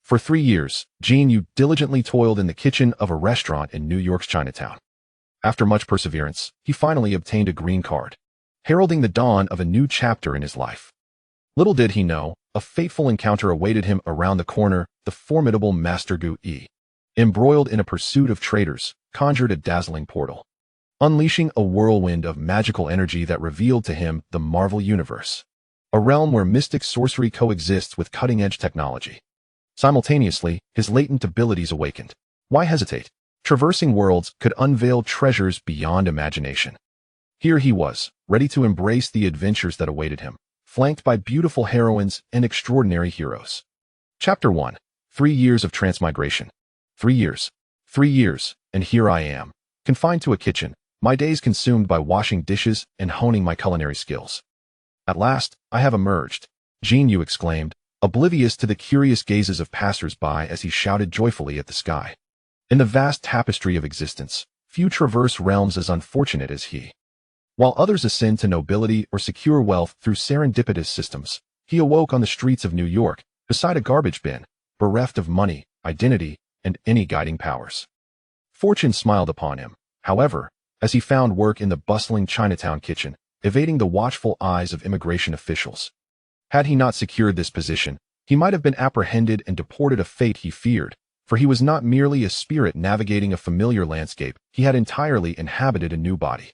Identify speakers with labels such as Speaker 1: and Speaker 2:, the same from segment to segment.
Speaker 1: For 3 years, Jin Yu diligently toiled in the kitchen of a restaurant in New York's Chinatown. After much perseverance, he finally obtained a green card, heralding the dawn of a new chapter in his life. Little did he know, a fateful encounter awaited him around the corner. The formidable Master Gu Yi, embroiled in a pursuit of traitors, conjured a dazzling portal, unleashing a whirlwind of magical energy that revealed to him the Marvel Universe, a realm where mystic sorcery coexists with cutting-edge technology. Simultaneously, his latent abilities awakened. Why hesitate? Traversing worlds could unveil treasures beyond imagination. Here he was, ready to embrace the adventures that awaited him, flanked by beautiful heroines and extraordinary heroes. Chapter 1. 3 years of transmigration. 3 years. 3 years, and here I am, confined to a kitchen, my days consumed by washing dishes and honing my culinary skills. At last, I have emerged, Jin Yu exclaimed, oblivious to the curious gazes of passers-by as he shouted joyfully at the sky. In the vast tapestry of existence, few traverse realms as unfortunate as he. While others ascend to nobility or secure wealth through serendipitous systems, he awoke on the streets of New York, beside a garbage bin, bereft of money, identity, and any guiding powers. Fortune smiled upon him, however, as he found work in the bustling Chinatown kitchen, evading the watchful eyes of immigration officials. Had he not secured this position, he might have been apprehended and deported, a fate he feared, for he was not merely a spirit navigating a familiar landscape, he had entirely inhabited a new body.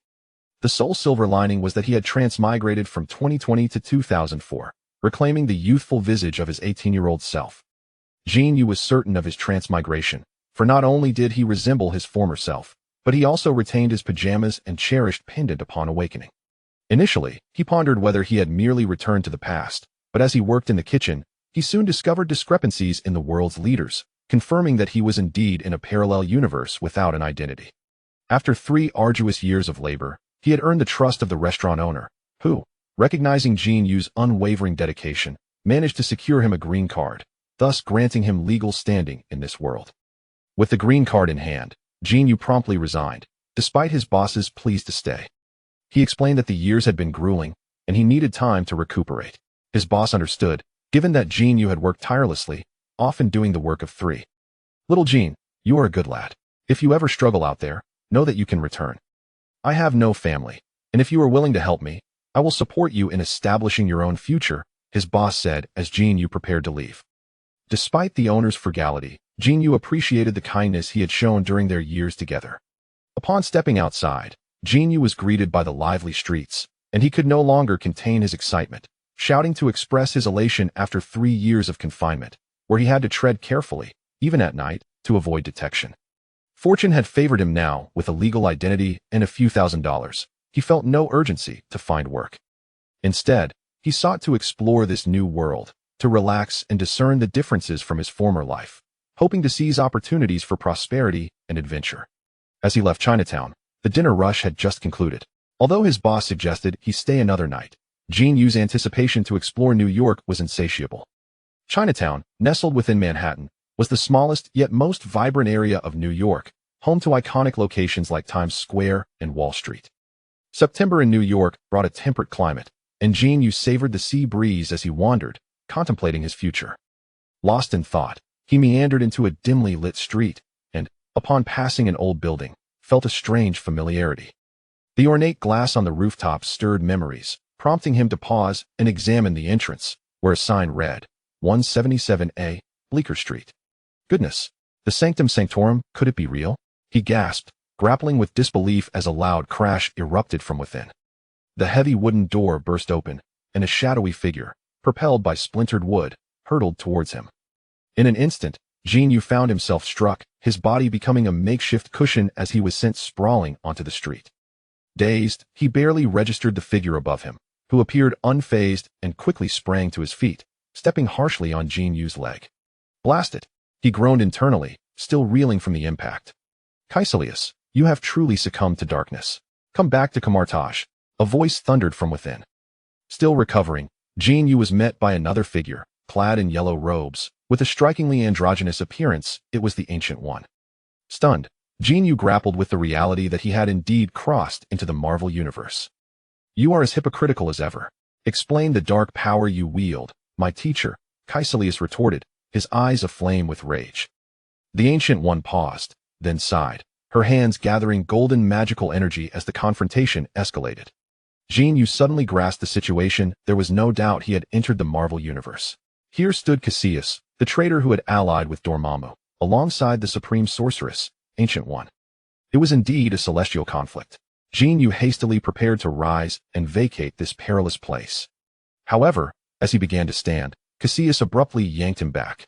Speaker 1: The sole silver lining was that he had transmigrated from 2020 to 2004, reclaiming the youthful visage of his 18-year-old self. Jin Yu was certain of his transmigration, for not only did he resemble his former self, but he also retained his pajamas and cherished pendant upon awakening. Initially, he pondered whether he had merely returned to the past, but as he worked in the kitchen, he soon discovered discrepancies in the world's leaders, confirming that he was indeed in a parallel universe without an identity. After 3 arduous years of labor, he had earned the trust of the restaurant owner, who, recognizing Jin Yu's unwavering dedication, managed to secure him a green card, thus granting him legal standing in this world. With the green card in hand, Jin Yu promptly resigned, despite his boss's pleas to stay. He explained that the years had been grueling, and he needed time to recuperate. His boss understood, given that Jin Yu had worked tirelessly, often doing the work of 3. Little Jin, you are a good lad. If you ever struggle out there, know that you can return. I have no family, and if you are willing to help me, I will support you in establishing your own future, his boss said as Jin Yu prepared to leave. Despite the owner's frugality, Jin Yu appreciated the kindness he had shown during their years together. Upon stepping outside, Jin Yu was greeted by the lively streets, and he could no longer contain his excitement, shouting to express his elation after 3 years of confinement, where he had to tread carefully, even at night, to avoid detection. Fortune had favored him now with a legal identity and a few $1,000s. He felt no urgency to find work. Instead, he sought to explore this new world, to relax and discern the differences from his former life, hoping to seize opportunities for prosperity and adventure. As he left Chinatown, the dinner rush had just concluded. Although his boss suggested he stay another night, Jin Yu's anticipation to explore New York was insatiable. Chinatown, nestled within Manhattan, was the smallest yet most vibrant area of New York, home to iconic locations like Times Square and Wall Street. September in New York brought a temperate climate, and Jin Yu savored the sea breeze as he wandered, contemplating his future. Lost in thought, he meandered into a dimly lit street, and, upon passing an old building, felt a strange familiarity. The ornate glass on the rooftop stirred memories, prompting him to pause and examine the entrance, where a sign read, 177A, Bleecker Street. Goodness, the Sanctum Sanctorum, could it be real? He gasped, grappling with disbelief as a loud crash erupted from within. The heavy wooden door burst open, and a shadowy figure, propelled by splintered wood, hurtled towards him. In an instant, Jin Yu found himself struck, his body becoming a makeshift cushion as he was sent sprawling onto the street. Dazed, he barely registered the figure above him, who appeared unfazed and quickly sprang to his feet, stepping harshly on Jin Yu's leg. Blast it! He groaned internally, still reeling from the impact. Caecilius, you have truly succumbed to darkness. Come back to Camartage, a voice thundered from within. Still recovering, Jin Yu was met by another figure, clad in yellow robes. With a strikingly androgynous appearance, it was the Ancient One. Stunned, Jin Yu grappled with the reality that he had indeed crossed into the Marvel Universe. You are as hypocritical as ever. Explain the dark power you wield, my teacher, Caecilius retorted, his eyes aflame with rage. The Ancient One paused, then sighed, her hands gathering golden magical energy as the confrontation escalated. Jin Yu suddenly grasped the situation. There was no doubt he had entered the Marvel Universe. Here stood Cassius, the traitor who had allied with Dormammu, alongside the Supreme Sorceress, Ancient One. It was indeed a celestial conflict. Jin Yu hastily prepared to rise and vacate this perilous place. However, as he began to stand, Cassius abruptly yanked him back.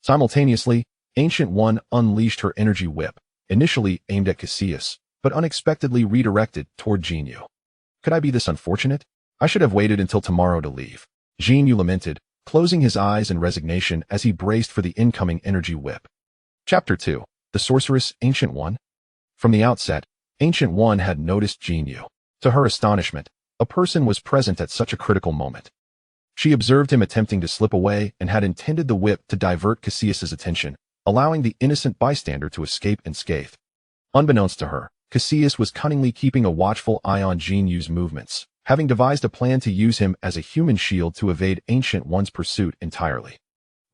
Speaker 1: Simultaneously, Ancient One unleashed her energy whip, initially aimed at Cassius, but unexpectedly redirected toward Jin Yu. Could I be this unfortunate? I should have waited until tomorrow to leave. Jin Yu lamented, closing his eyes in resignation as he braced for the incoming energy whip. Chapter 2. The Sorceress, Ancient One. From the outset, Ancient One had noticed Jin Yu. To her astonishment, a person was present at such a critical moment. She observed him attempting to slip away and had intended the whip to divert Cassius's attention, allowing the innocent bystander to escape unscathed. Unbeknownst to her, Cassius was cunningly keeping a watchful eye on Jin Yu's movements, having devised a plan to use him as a human shield to evade Ancient One's pursuit entirely.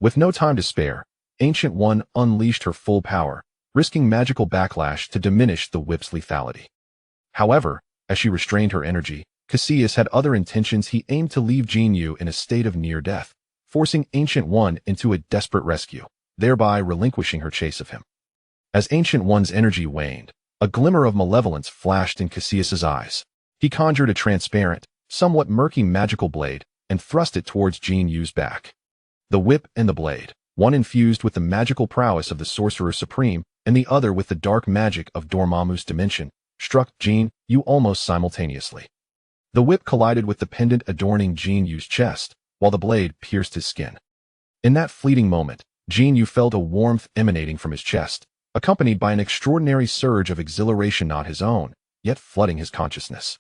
Speaker 1: With no time to spare, Ancient One unleashed her full power, risking magical backlash to diminish the whip's lethality. However, as she restrained her energy, Cassius had other intentions. He aimed to leave Jin Yu in a state of near death, forcing Ancient One into a desperate rescue, thereby relinquishing her chase of him. As Ancient One's energy waned, a glimmer of malevolence flashed in Cassius's eyes. He conjured a transparent, somewhat murky magical blade and thrust it towards Jin Yu's back. The whip and the blade, one infused with the magical prowess of the Sorcerer Supreme and the other with the dark magic of Dormammu's dimension, struck Jin Yu almost simultaneously. The whip collided with the pendant adorning Jin Yu's chest, while the blade pierced his skin. In that fleeting moment, Jin Yu felt a warmth emanating from his chest, accompanied by an extraordinary surge of exhilaration not his own, yet flooding his consciousness.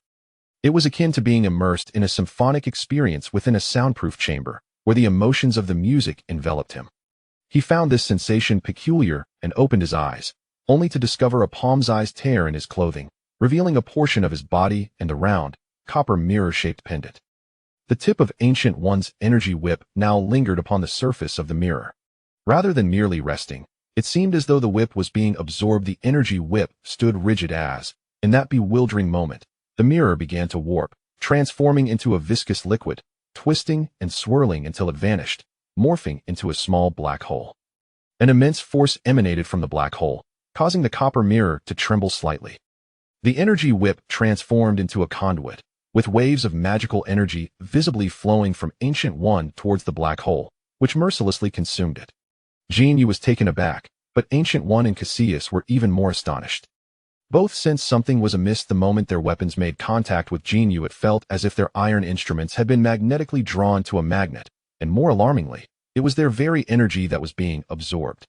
Speaker 1: It was akin to being immersed in a symphonic experience within a soundproof chamber, where the emotions of the music enveloped him. He found this sensation peculiar and opened his eyes, only to discover a palm-sized tear in his clothing, revealing a portion of his body and a round, copper mirror-shaped pendant. The tip of Ancient One's energy whip now lingered upon the surface of the mirror. Rather than merely resting, it seemed as though the whip was being absorbed. The energy whip stood rigid as, in that bewildering moment, the mirror began to warp, transforming into a viscous liquid, twisting and swirling until it vanished, morphing into a small black hole. An immense force emanated from the black hole, causing the copper mirror to tremble slightly. The energy whip transformed into a conduit, with waves of magical energy visibly flowing from Ancient One towards the black hole, which mercilessly consumed it. Jin Yu was taken aback, but Ancient One and Cassius were even more astonished. Both sensed something was amiss the moment their weapons made contact with Jin Yu. It felt as if their iron instruments had been magnetically drawn to a magnet, and more alarmingly, it was their very energy that was being absorbed.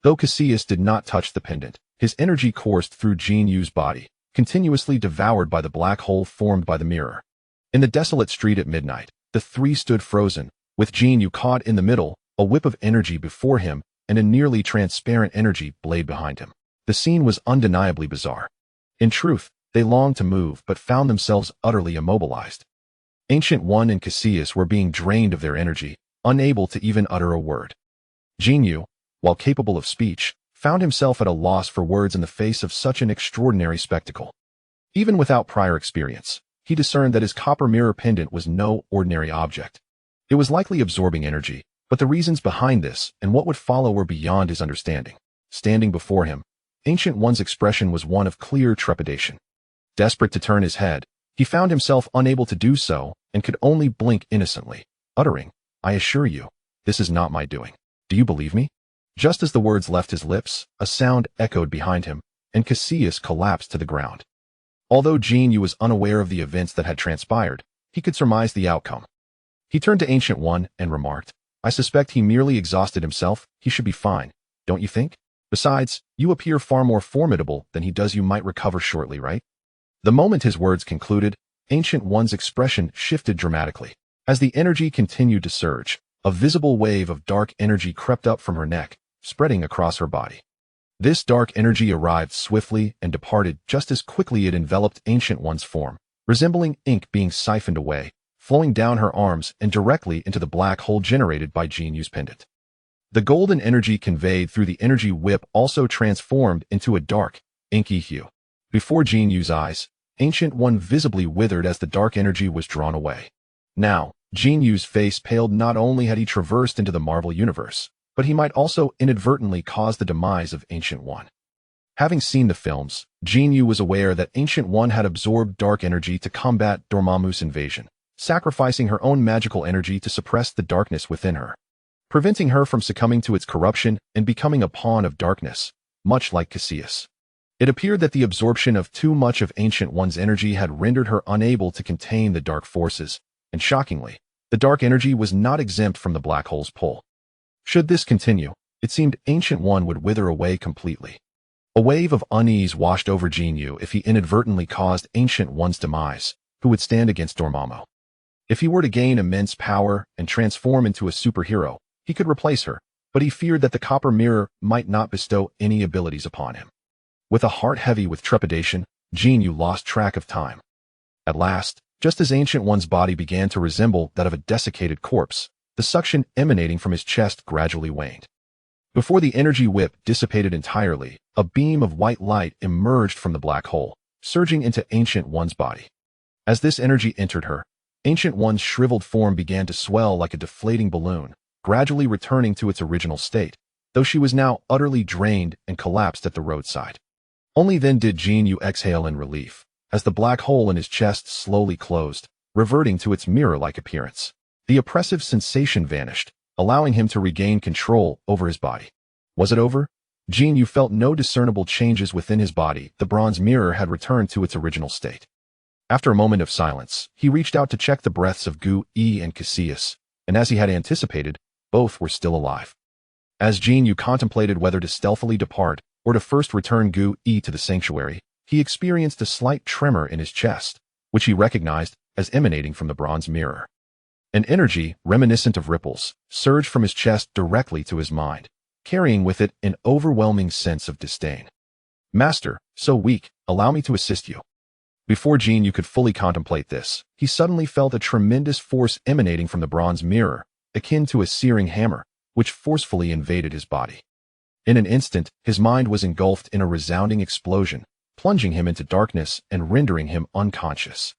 Speaker 1: Though Cassius did not touch the pendant, his energy coursed through Jin Yu's body, continuously devoured by the black hole formed by the mirror. In the desolate street at midnight, the three stood frozen, with Jin Yu caught in the middle, a whip of energy before him, and a nearly transparent energy blade behind him. The scene was undeniably bizarre. In truth, they longed to move but found themselves utterly immobilized. Ancient One and Cassius were being drained of their energy, unable to even utter a word. Jin Yu, while capable of speech, found himself at a loss for words in the face of such an extraordinary spectacle. Even without prior experience, he discerned that his copper mirror pendant was no ordinary object. It was likely absorbing energy, but the reasons behind this and what would follow were beyond his understanding. Standing before him, Ancient One's expression was one of clear trepidation. Desperate to turn his head, he found himself unable to do so and could only blink innocently, uttering, "I assure you, this is not my doing. Do you believe me?" Just as the words left his lips, a sound echoed behind him, and Cassius collapsed to the ground. Although Jin Yu was unaware of the events that had transpired, he could surmise the outcome. He turned to Ancient One and remarked, "I suspect he merely exhausted himself. He should be fine, don't you think? Besides, you appear far more formidable than he does. You might recover shortly, right?" The moment his words concluded, Ancient One's expression shifted dramatically. As the energy continued to surge, a visible wave of dark energy crept up from her neck, spreading across her body. This dark energy arrived swiftly and departed just as quickly. It enveloped Ancient One's form, resembling ink being siphoned away, flowing down her arms and directly into the black hole generated by Jin Yu's pendant. The golden energy conveyed through the energy whip also transformed into a dark, inky hue. Before Jin Yu's eyes, Ancient One visibly withered as the dark energy was drawn away. Now, Jin Yu's face paled. Not only had he traversed into the Marvel Universe, but he might also inadvertently cause the demise of Ancient One. Having seen the films, Jin Yu was aware that Ancient One had absorbed dark energy to combat Dormammu's invasion, sacrificing her own magical energy to suppress the darkness within her, preventing her from succumbing to its corruption and becoming a pawn of darkness, much like Cassius. It appeared that the absorption of too much of Ancient One's energy had rendered her unable to contain the dark forces, and shockingly, the dark energy was not exempt from the black hole's pull. Should this continue, it seemed Ancient One would wither away completely. A wave of unease washed over Jin Yu if he inadvertently caused Ancient One's demise, who would stand against Dormammu. If he were to gain immense power and transform into a superhero, he could replace her, but he feared that the copper mirror might not bestow any abilities upon him. With a heart heavy with trepidation, Jin Yu lost track of time. At last, just as Ancient One's body began to resemble that of a desiccated corpse, the suction emanating from his chest gradually waned. Before the energy whip dissipated entirely, a beam of white light emerged from the black hole, surging into Ancient One's body. As this energy entered her, Ancient One's shriveled form began to swell like a deflating balloon, gradually returning to its original state, though she was now utterly drained and collapsed at the roadside. Only then did Jin Yu exhale in relief, as the black hole in his chest slowly closed, reverting to its mirror-like appearance. The oppressive sensation vanished, allowing him to regain control over his body. Was it over? Jin Yu felt no discernible changes within his body. The bronze mirror had returned to its original state. After a moment of silence, he reached out to check the breaths of Gu Yi and Cassius, and as he had anticipated, both were still alive. As Jin Yu contemplated whether to stealthily depart or to first return Gu Yi to the sanctuary, he experienced a slight tremor in his chest, which he recognized as emanating from the bronze mirror. An energy, reminiscent of ripples, surged from his chest directly to his mind, carrying with it an overwhelming sense of disdain. "Master, so weak, allow me to assist you." Before Jin Yu could fully contemplate this, he suddenly felt a tremendous force emanating from the bronze mirror, akin to a searing hammer, which forcefully invaded his body. In an instant, his mind was engulfed in a resounding explosion, plunging him into darkness and rendering him unconscious.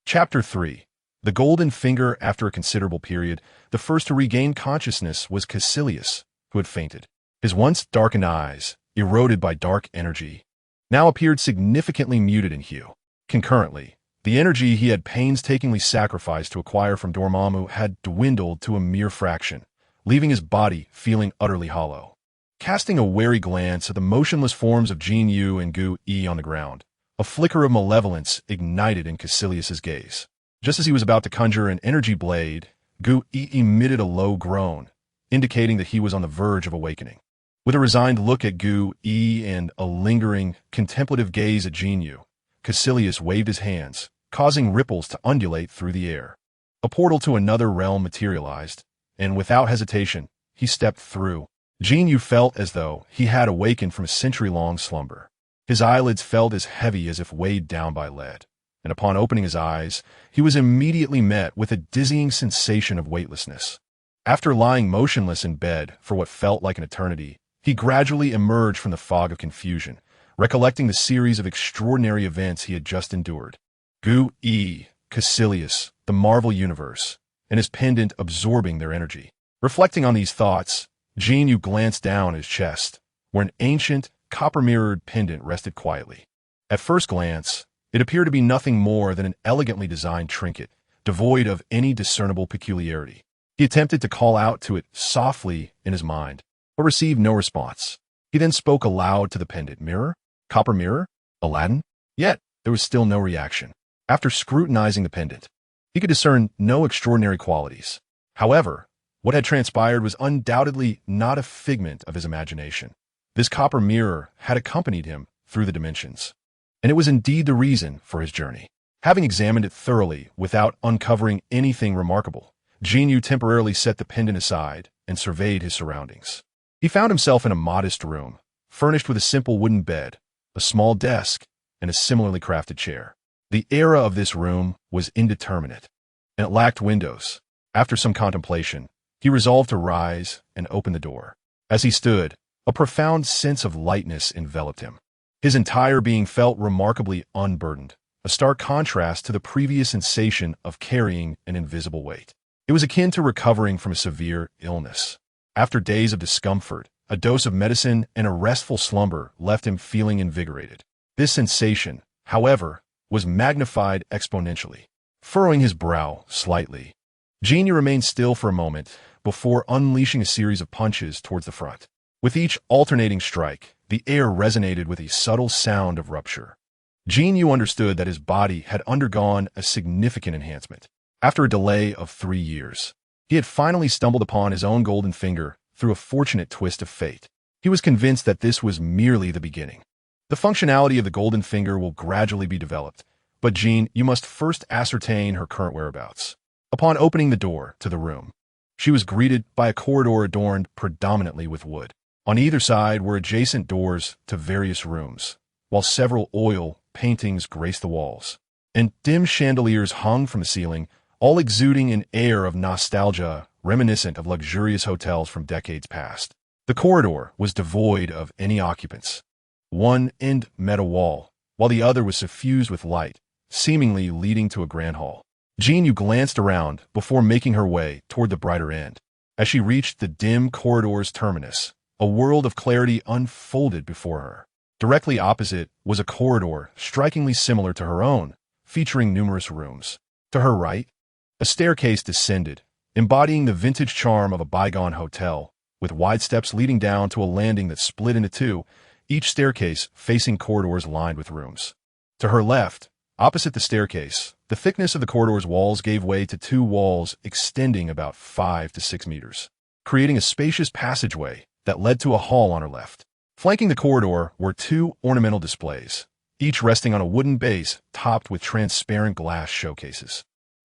Speaker 1: Chapter 3. The Golden Finger. After a considerable period, the first to regain consciousness was Cassius, who had fainted. His once darkened eyes, eroded by dark energy, now appeared significantly muted in hue. Concurrently, the energy he had painstakingly sacrificed to acquire from Dormammu had dwindled to a mere fraction, leaving his body feeling utterly hollow. Casting a wary glance at the motionless forms of Jin Yu and Gu Yi on the ground, a flicker of malevolence ignited in Cassilius's gaze. Just as he was about to conjure an energy blade, Gu Yi emitted a low groan, indicating that he was on the verge of awakening. With a resigned look at Gu Yi and a lingering, contemplative gaze at Jin Yu, Cassilius waved his hands, causing ripples to undulate through the air. A portal to another realm materialized, and without hesitation, he stepped through. Jin Yu felt as though he had awakened from a century-long slumber. His eyelids felt as heavy as if weighed down by lead, and upon opening his eyes, he was immediately met with a dizzying sensation of weightlessness. After lying motionless in bed for what felt like an eternity, he gradually emerged from the fog of confusion, recollecting the series of extraordinary events he had just endured. Gu Yi, Cassilius, the Marvel Universe, and his pendant absorbing their energy. Reflecting on these thoughts, Jin Yu glanced down his chest, where an ancient, copper-mirrored pendant rested quietly. At first glance, it appeared to be nothing more than an elegantly designed trinket, devoid of any discernible peculiarity. He attempted to call out to it softly in his mind, but received no response. He then spoke aloud to the pendant. "Mirror? Copper mirror? Aladdin?" Yet, there was still no reaction. After scrutinizing the pendant, he could discern no extraordinary qualities. However, what had transpired was undoubtedly not a figment of his imagination. This copper mirror had accompanied him through the dimensions, and it was indeed the reason for his journey. Having examined it thoroughly without uncovering anything remarkable, Jin Yu temporarily set the pendant aside and surveyed his surroundings. He found himself in a modest room, furnished with a simple wooden bed, a small desk, and a similarly crafted chair. The era of this room was indeterminate, and it lacked windows. After some contemplation, He resolved to rise and open the door. As he stood, a profound sense of lightness enveloped him. His entire being felt remarkably unburdened, a stark contrast to the previous sensation of carrying an invisible weight. It was akin to recovering from a severe illness. After days of discomfort, a dose of medicine and a restful slumber left him feeling invigorated. This sensation, however, was magnified exponentially. Furrowing his brow slightly, Jin Yu remained still for a moment before unleashing a series of punches towards the front. With each alternating strike, the air resonated with a subtle sound of rupture. Jin Yu understood that his body had undergone a significant enhancement. After a delay of 3 years, he had finally stumbled upon his own golden finger through a fortunate twist of fate. He was convinced that this was merely the beginning. The functionality of the golden finger will gradually be developed, but Jin Yu must first ascertain her current whereabouts. Upon opening the door to the room, she was greeted by a corridor adorned predominantly with wood. On either side were adjacent doors to various rooms, while several oil paintings graced the walls, and dim chandeliers hung from the ceiling, all exuding an air of nostalgia reminiscent of luxurious hotels from decades past. The corridor was devoid of any occupants. One end met a wall, while the other was suffused with light, seemingly leading to a grand hall. Jin Yu glanced around before making her way toward the brighter end. As she reached the dim corridor's terminus, a world of clarity unfolded before her. Directly opposite was a corridor strikingly similar to her own, featuring numerous rooms. To her right, a staircase descended, embodying the vintage charm of a bygone hotel, with wide steps leading down to a landing that split into two, each staircase facing corridors lined with rooms. To her left, opposite the staircase, the thickness of the corridor's walls gave way to two walls extending about 5 to 6 meters, creating a spacious passageway that led to a hall on her left. Flanking the corridor were two ornamental displays, each resting on a wooden base topped with transparent glass showcases,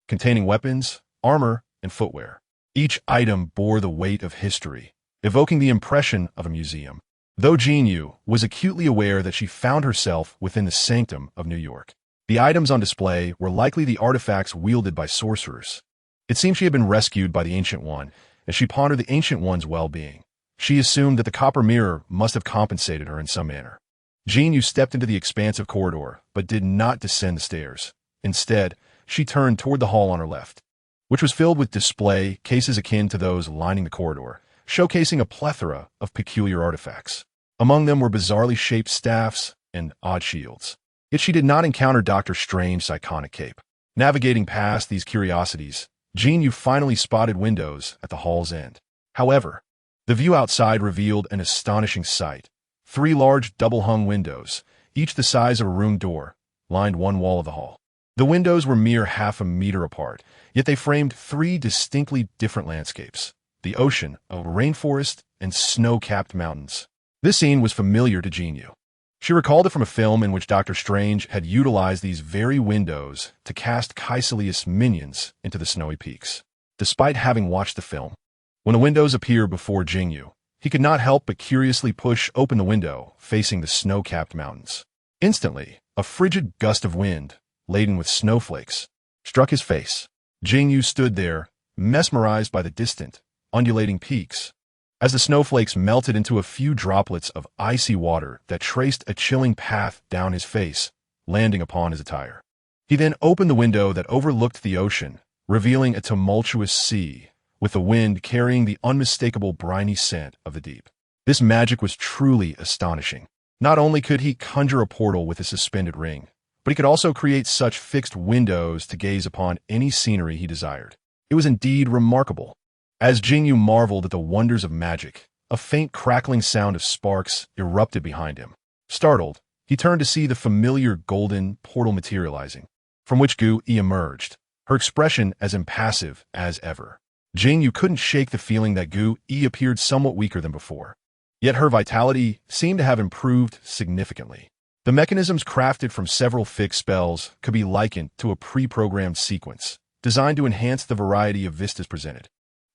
Speaker 1: containing weapons, armor, and footwear. Each item bore the weight of history, evoking the impression of a museum. Though Jin Yu was acutely aware that she found herself within the sanctum of New York, the items on display were likely the artifacts wielded by sorcerers. It seemed she had been rescued by the Ancient One. As she pondered the Ancient One's well-being, she assumed that the copper mirror must have compensated her in some manner. Jin Yu stepped into the expansive corridor, but did not descend the stairs. Instead, she turned toward the hall on her left, which was filled with display cases akin to those lining the corridor, showcasing a plethora of peculiar artifacts. Among them were bizarrely shaped staffs and odd shields. Yet she did not encounter Dr. Strange's iconic cape. Navigating past these curiosities, Jin Yu finally spotted windows at the hall's end. However, the view outside revealed an astonishing sight. 3 large double-hung windows, each the size of a room door, lined one wall of the hall. The windows were mere half a meter apart, yet they framed 3 distinctly different landscapes: the ocean, a rainforest, and snow-capped mountains. This scene was familiar to Jin Yu. She recalled it from a film in which Dr. Strange had utilized these very windows to cast caecilius minions into the snowy peaks. Despite having watched the film, when the windows appeared before Jin Yu, he could not help but curiously push open the window facing the snow-capped mountains. Instantly, a frigid gust of wind, laden with snowflakes, struck his face. Jin Yu stood there, mesmerized by the distant, undulating peaks, as the snowflakes melted into a few droplets of icy water that traced a chilling path down his face, landing upon his attire. He then opened the window that overlooked the ocean, revealing a tumultuous sea, with the wind carrying the unmistakable briny scent of the deep. This magic was truly astonishing. Not only could he conjure a portal with a suspended ring, but he could also create such fixed windows to gaze upon any scenery he desired. It was indeed remarkable. As Jin Yu marveled at the wonders of magic, a faint crackling sound of sparks erupted behind him. Startled, he turned to see the familiar golden portal materializing, from which Gu Yi emerged, her expression as impassive as ever. Jin Yu couldn't shake the feeling that Gu Yi appeared somewhat weaker than before. Yet her vitality seemed to have improved significantly. The mechanisms crafted from several fixed spells could be likened to a pre-programmed sequence, designed to enhance the variety of vistas presented.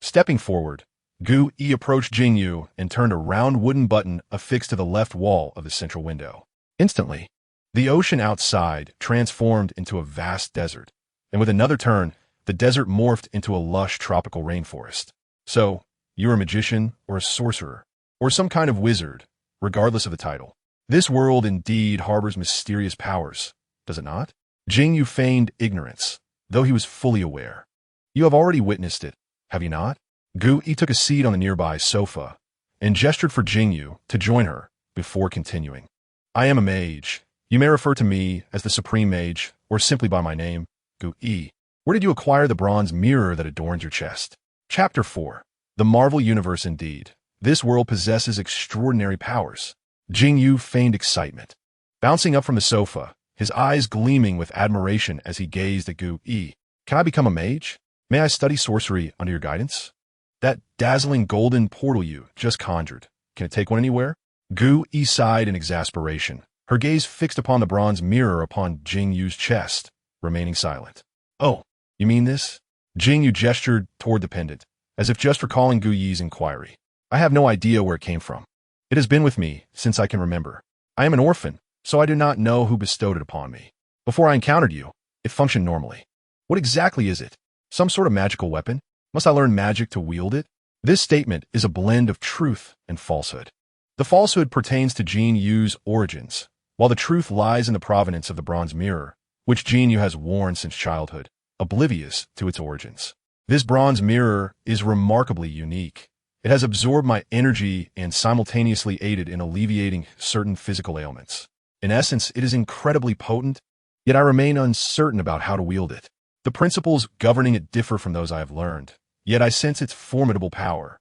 Speaker 1: Stepping forward, Gu Yi approached Jin Yu and turned a round wooden button affixed to the left wall of the central window. Instantly, the ocean outside transformed into a vast desert, and with another turn, the desert morphed into a lush tropical rainforest. So, you're a magician or a sorcerer, or some kind of wizard, regardless of the title. This world indeed harbors mysterious powers, does it not? Jin Yu feigned ignorance, though he was fully aware. You have already witnessed it, have you not? Gu Yi took a seat on the nearby sofa and gestured for Jin Yu to join her before continuing. I am a mage. You may refer to me as the Supreme Mage or simply by my name, Gu Yi. Where did you acquire the bronze mirror that adorns your chest? Chapter 4. The Marvel Universe indeed. This world possesses extraordinary powers. Jin Yu feigned excitement. Bouncing up from the sofa, his eyes gleaming with admiration as he gazed at Gu Yi. Can I become a mage? May I study sorcery under your guidance? That dazzling golden portal you just conjured, can it take one anywhere? Gu Yi sighed in exasperation, her gaze fixed upon the bronze mirror upon Jin Yu's chest, remaining silent. Oh, you mean this? Jin Yu gestured toward the pendant, as if just recalling Gu Yi's inquiry. I have no idea where it came from. It has been with me since I can remember. I am an orphan, so I do not know who bestowed it upon me. Before I encountered you, it functioned normally. What exactly is it? Some sort of magical weapon? Must I learn magic to wield it? This statement is a blend of truth and falsehood. The falsehood pertains to Jin Yu's origins, while the truth lies in the provenance of the bronze mirror, which Jin Yu has worn since childhood, oblivious to its origins. This bronze mirror is remarkably unique. It has absorbed my energy and simultaneously aided in alleviating certain physical ailments. In essence, it is incredibly potent, yet I remain uncertain about how to wield it. The principles governing it differ from those I have learned, yet I sense its formidable power,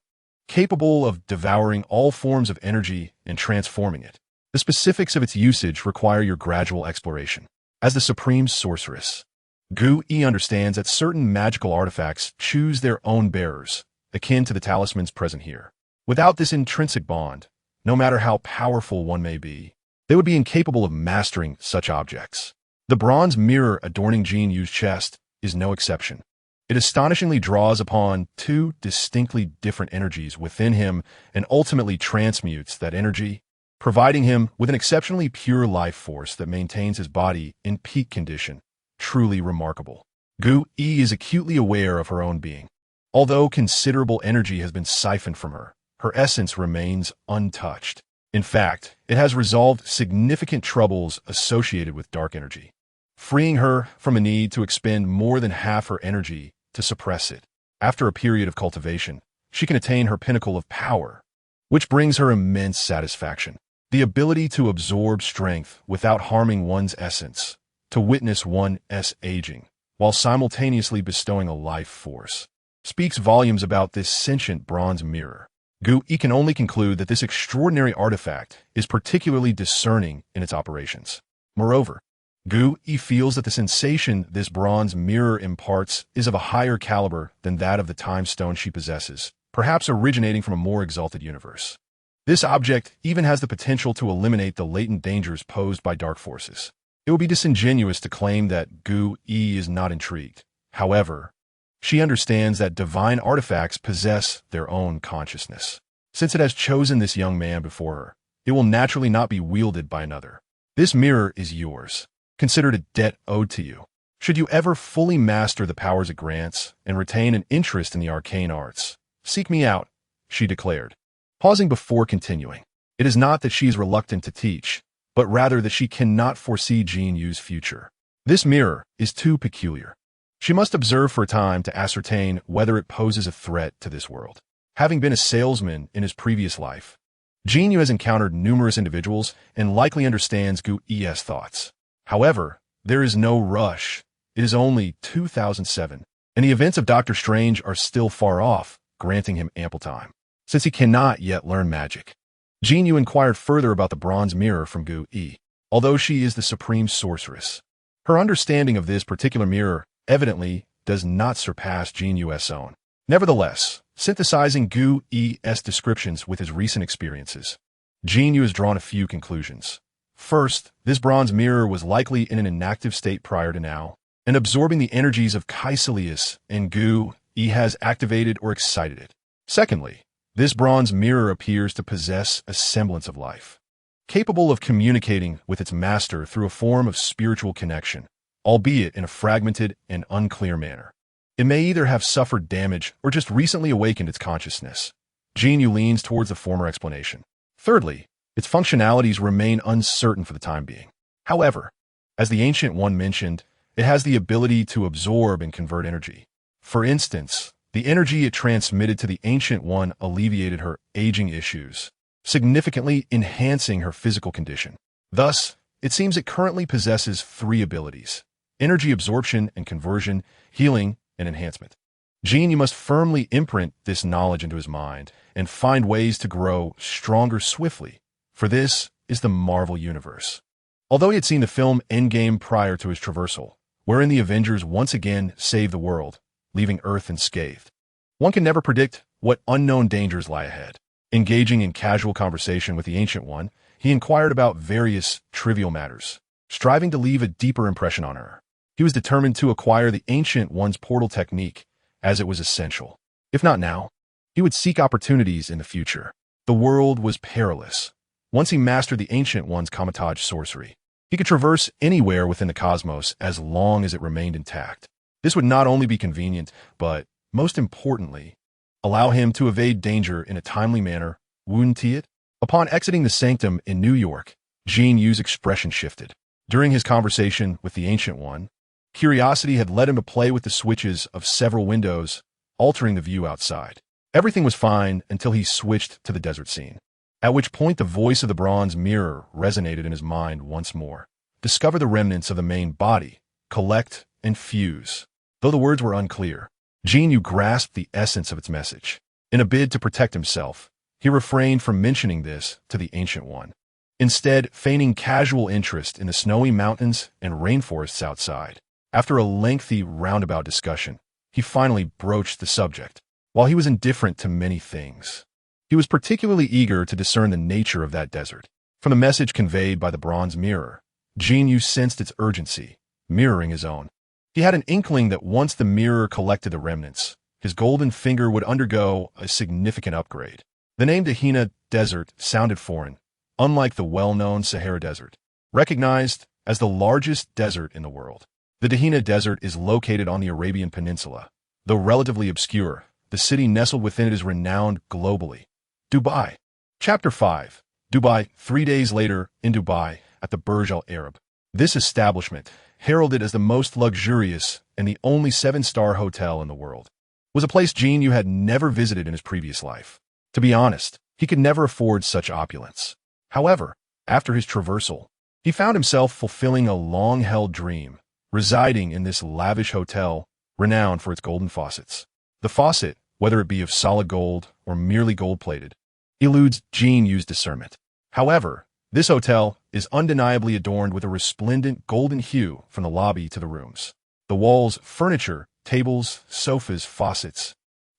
Speaker 1: capable of devouring all forms of energy and transforming it. The specifics of its usage require your gradual exploration. As the supreme sorceress, Gu Yi understands that certain magical artifacts choose their own bearers, akin to the talismans present here. Without this intrinsic bond, no matter how powerful one may be, they would be incapable of mastering such objects. The bronze mirror adorning Jin Yu's chest is no exception. It astonishingly draws upon two distinctly different energies within him and ultimately transmutes that energy, providing him with an exceptionally pure life force that maintains his body in peak condition. Truly remarkable. Gu Yi is acutely aware of her own being. Although considerable energy has been siphoned from her, her essence remains untouched. In fact, it has resolved significant troubles associated with dark energy, freeing her from a need to expend more than half her energy to suppress it. After a period of cultivation, she can attain her pinnacle of power, which brings her immense satisfaction. The ability to absorb strength without harming one's essence, to witness one's aging, while simultaneously bestowing a life force, speaks volumes about this sentient bronze mirror. Gu Yi can only conclude that this extraordinary artifact is particularly discerning in its operations. Moreover, Gu Yi feels that the sensation this bronze mirror imparts is of a higher caliber than that of the time stone she possesses, perhaps originating from a more exalted universe. This object even has the potential to eliminate the latent dangers posed by dark forces. It would be disingenuous to claim that Gu Yi is not intrigued. However, she understands that divine artifacts possess their own consciousness. Since it has chosen this young man before her, it will naturally not be wielded by another. This mirror is yours. Consider it a debt owed to you. Should you ever fully master the powers it grants and retain an interest in the arcane arts, seek me out, she declared, pausing before continuing. It is not that she is reluctant to teach, but rather that she cannot foresee Jin Yu's future. This mirror is too peculiar. She must observe for a time to ascertain whether it poses a threat to this world. Having been a salesman in his previous life, Jin Yu has encountered numerous individuals and likely understands Gu Yi's thoughts. However, there is no rush. It is only 2007, and the events of Doctor Strange are still far off, granting him ample time, since he cannot yet learn magic. Jin Yu inquired further about the bronze mirror from Gu Yi. Although she is the supreme sorceress, her understanding of this particular mirror evidently does not surpass Jin Yu's own. Nevertheless, synthesizing Gu Yi's descriptions with his recent experiences, Jin Yu has drawn a few conclusions. First, this bronze mirror was likely in an inactive state prior to now, and absorbing the energies of Caecilius and Gu Yi has activated or excited it. Secondly, this bronze mirror appears to possess a semblance of life, capable of communicating with its master through a form of spiritual connection, albeit in a fragmented and unclear manner. It may either have suffered damage or just recently awakened its consciousness. Jin Yu leans towards the former explanation. Thirdly, its functionalities remain uncertain for the time being. However, as the Ancient One mentioned, it has the ability to absorb and convert energy. For instance, the energy it transmitted to the Ancient One alleviated her aging issues, significantly enhancing her physical condition. Thus, it seems it currently possesses three abilities: energy absorption and conversion, healing, and enhancement. Jin Yu must firmly imprint this knowledge into his mind and find ways to grow stronger swiftly, for this is the Marvel Universe. Although he had seen the film Endgame prior to his traversal, wherein the Avengers once again saved the world, leaving Earth unscathed, one can never predict what unknown dangers lie ahead. Engaging in casual conversation with the Ancient One, he inquired about various trivial matters, striving to leave a deeper impression on her. He was determined to acquire the Ancient One's portal technique, as it was essential. If not now, he would seek opportunities in the future. The world was perilous. Once he mastered the Ancient One's Kamatage sorcery, he could traverse anywhere within the cosmos as long as it remained intact. This would not only be convenient, but, most importantly, allow him to evade danger in a timely manner, wouldn't he it? Upon exiting the sanctum in New York, Jin Yu's expression shifted. During his conversation with the Ancient One, curiosity had led him to play with the switches of several windows, altering the view outside. Everything was fine until he switched to the desert scene, at which point the voice of the bronze mirror resonated in his mind once more. Discover the remnants of the main body, collect and fuse. Though the words were unclear, Jin Yu grasped the essence of its message. In a bid to protect himself, he refrained from mentioning this to the Ancient One, instead feigning casual interest in the snowy mountains and rainforests outside. After a lengthy roundabout discussion, he finally broached the subject. While he was indifferent to many things, he was particularly eager to discern the nature of that desert. From the message conveyed by the bronze mirror, Jin Yu sensed its urgency, mirroring his own. He had an inkling that once the mirror collected the remnants, his golden finger would undergo a significant upgrade. The name Dahina Desert sounded foreign, unlike the well-known Sahara Desert, recognized as the largest desert in the world. The Dahina Desert is located on the Arabian Peninsula. Though relatively obscure, the city nestled within it is renowned globally. Dubai. Chapter 5. Dubai. 3 days later, in Dubai, at the Burj Al Arab. This establishment, heralded as the most luxurious and the only 7-star hotel in the world, was a place Jin Yu had never visited in his previous life. To be honest, he could never afford such opulence. However, after his traversal, he found himself fulfilling a long-held dream, residing in this lavish hotel renowned for its golden faucets. The faucet, whether it be of solid gold or merely gold-plated, eludes Jin Yu's discernment. However, this hotel is undeniably adorned with a resplendent golden hue from the lobby to the rooms. The walls, furniture, tables, sofas, faucets,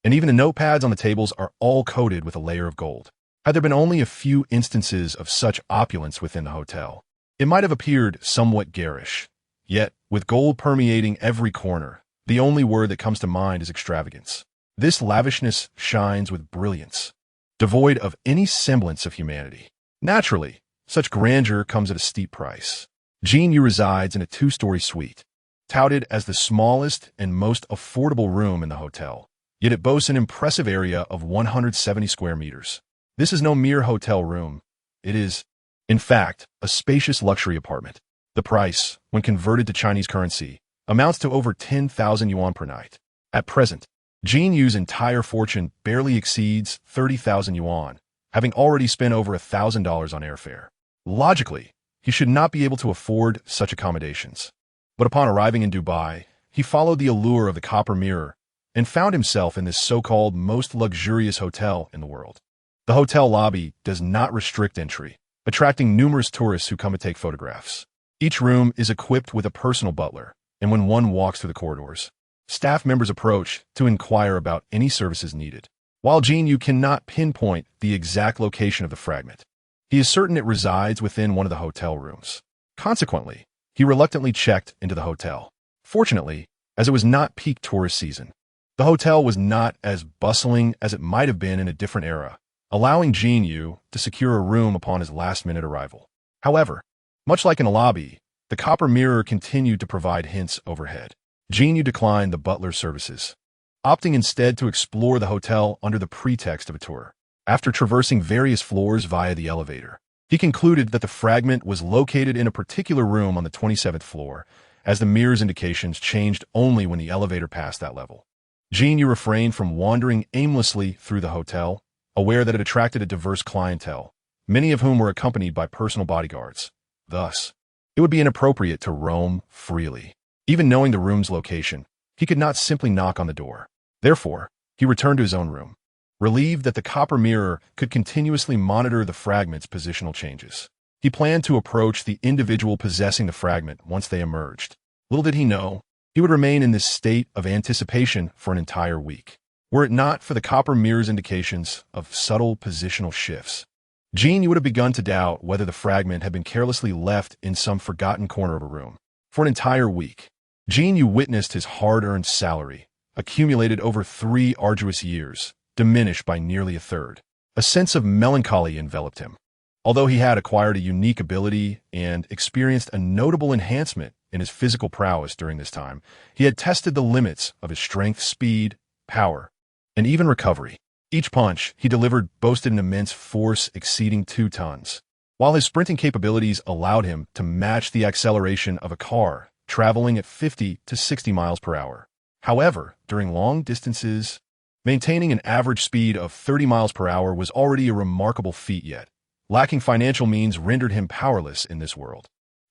Speaker 1: and even the notepads on the tables are all coated with a layer of gold. Had there been only a few instances of such opulence within the hotel, it might have appeared somewhat garish. Yet, with gold permeating every corner, the only word that comes to mind is extravagance. This lavishness shines with brilliance, devoid of any semblance of humanity. Naturally, such grandeur comes at a steep price. Jin Yu resides in a 2-story suite, touted as the smallest and most affordable room in the hotel, yet it boasts an impressive area of 170 square meters. This is no mere hotel room. It is, in fact, a spacious luxury apartment. The price, when converted to Chinese currency, amounts to over 10,000 yuan per night. At present, Jin Yu's entire fortune barely exceeds 30,000 yuan, having already spent over $1,000 on airfare. Logically, he should not be able to afford such accommodations. But upon arriving in Dubai, he followed the allure of the copper mirror and found himself in this so-called most luxurious hotel in the world. The hotel lobby does not restrict entry, attracting numerous tourists who come to take photographs. Each room is equipped with a personal butler, and when one walks through the corridors, staff members approach to inquire about any services needed. While Jin Yu cannot pinpoint the exact location of the fragment, he is certain it resides within one of the hotel rooms. Consequently, he reluctantly checked into the hotel. Fortunately, as it was not peak tourist season, the hotel was not as bustling as it might have been in a different era, allowing Jin Yu to secure a room upon his last-minute arrival. However, much like in a lobby, the copper mirror continued to provide hints overhead. Jin Yu declined the butler's services, opting instead to explore the hotel under the pretext of a tour. After traversing various floors via the elevator, he concluded that the fragment was located in a particular room on the 27th floor, as the mirror's indications changed only when the elevator passed that level. Jin Yu refrained from wandering aimlessly through the hotel, aware that it attracted a diverse clientele, many of whom were accompanied by personal bodyguards. Thus, it would be inappropriate to roam freely. Even knowing the room's location, he could not simply knock on the door. Therefore, he returned to his own room, relieved that the copper mirror could continuously monitor the fragment's positional changes. He planned to approach the individual possessing the fragment once they emerged. Little did he know, he would remain in this state of anticipation for an entire week, were it not for the copper mirror's indications of subtle positional shifts. Jin Yu would have begun to doubt whether the fragment had been carelessly left in some forgotten corner of a room. For an entire week, Jin Yu witnessed his hard-earned salary, accumulated over 3 arduous years, diminish by nearly a third. A sense of melancholy enveloped him. Although he had acquired a unique ability and experienced a notable enhancement in his physical prowess during this time, he had tested the limits of his strength, speed, power, and even recovery. Each punch he delivered boasted an immense force exceeding 2 tons, while his sprinting capabilities allowed him to match the acceleration of a car traveling at 50 to 60 miles per hour. However, during long distances, maintaining an average speed of 30 miles per hour was already a remarkable feat, yet lacking financial means rendered him powerless in this world,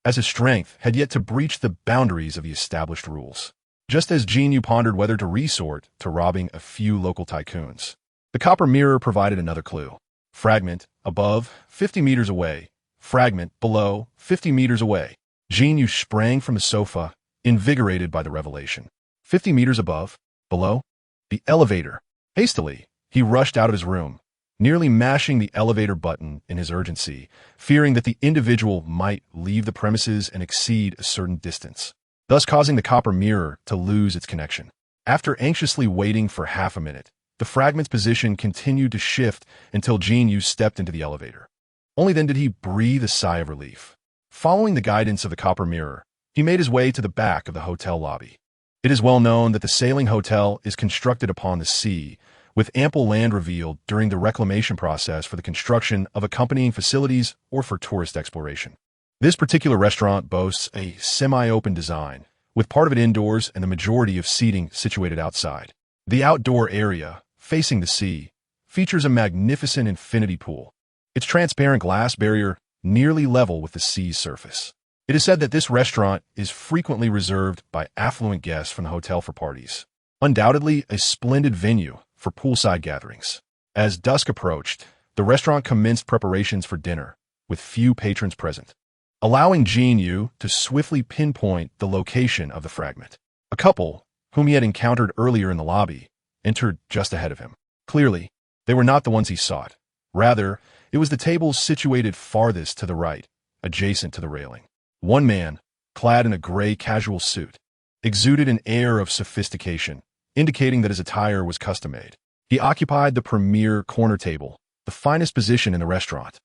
Speaker 1: as his strength had yet to breach the boundaries of the established rules. Just as Jin Yu pondered whether to resort to robbing a few local tycoons, the copper mirror provided another clue. Fragment above, 50 meters away. Fragment below, 50 meters away. Jin Yu sprang from the sofa, invigorated by the revelation. 50 meters above, below, the elevator. Hastily, he rushed out of his room, nearly mashing the elevator button in his urgency, fearing that the individual might leave the premises and exceed a certain distance, thus causing the copper mirror to lose its connection. After anxiously waiting for half a minute, the fragment's position continued to shift until Jin Yu stepped into the elevator. Only then did he breathe a sigh of relief. Following the guidance of the copper mirror, he made his way to the back of the hotel lobby. It is well known that the sailing hotel is constructed upon the sea, with ample land revealed during the reclamation process for the construction of accompanying facilities or for tourist exploration. This particular restaurant boasts a semi-open design, with part of it indoors and the majority of seating situated outside. The outdoor area, facing the sea, features a magnificent infinity pool, its transparent glass barrier nearly level with the sea's surface. It is said that this restaurant is frequently reserved by affluent guests from the hotel for parties. Undoubtedly a splendid venue for poolside gatherings. As dusk approached, the restaurant commenced preparations for dinner, with few patrons present, allowing Jin Yu to swiftly pinpoint the location of the fragment. A couple, whom he had encountered earlier in the lobby, entered just ahead of him. Clearly, they were not the ones he sought. Rather, it was the tables situated farthest to the right, adjacent to the railing. One man, clad in a gray casual suit, exuded an air of sophistication, indicating that his attire was custom-made. He occupied the premier corner table, the finest position in the restaurant,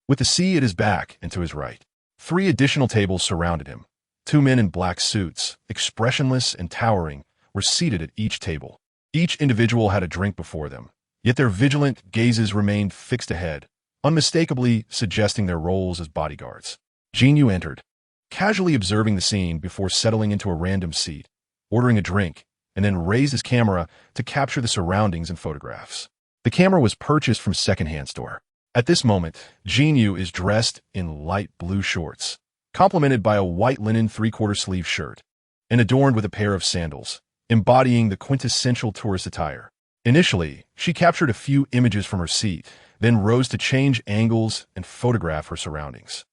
Speaker 1: with the sea at his back and to his right. 3 additional tables surrounded him. 2 men in black suits, expressionless and towering, were seated at each table. Each individual had a drink before them, yet their vigilant gazes remained fixed ahead, unmistakably suggesting their roles as bodyguards. Jin Yu entered, casually observing the scene before settling into a random seat, ordering a drink, and then raised his camera to capture the surroundings and photographs. The camera was purchased from a second-hand store. At this moment, Jin Yu is dressed in light blue shorts, complemented by a white linen 3/4 sleeve shirt, and adorned with a pair of sandals, embodying the quintessential tourist attire. Initially, she captured a few images from her seat, then rose to change angles and photograph her surroundings.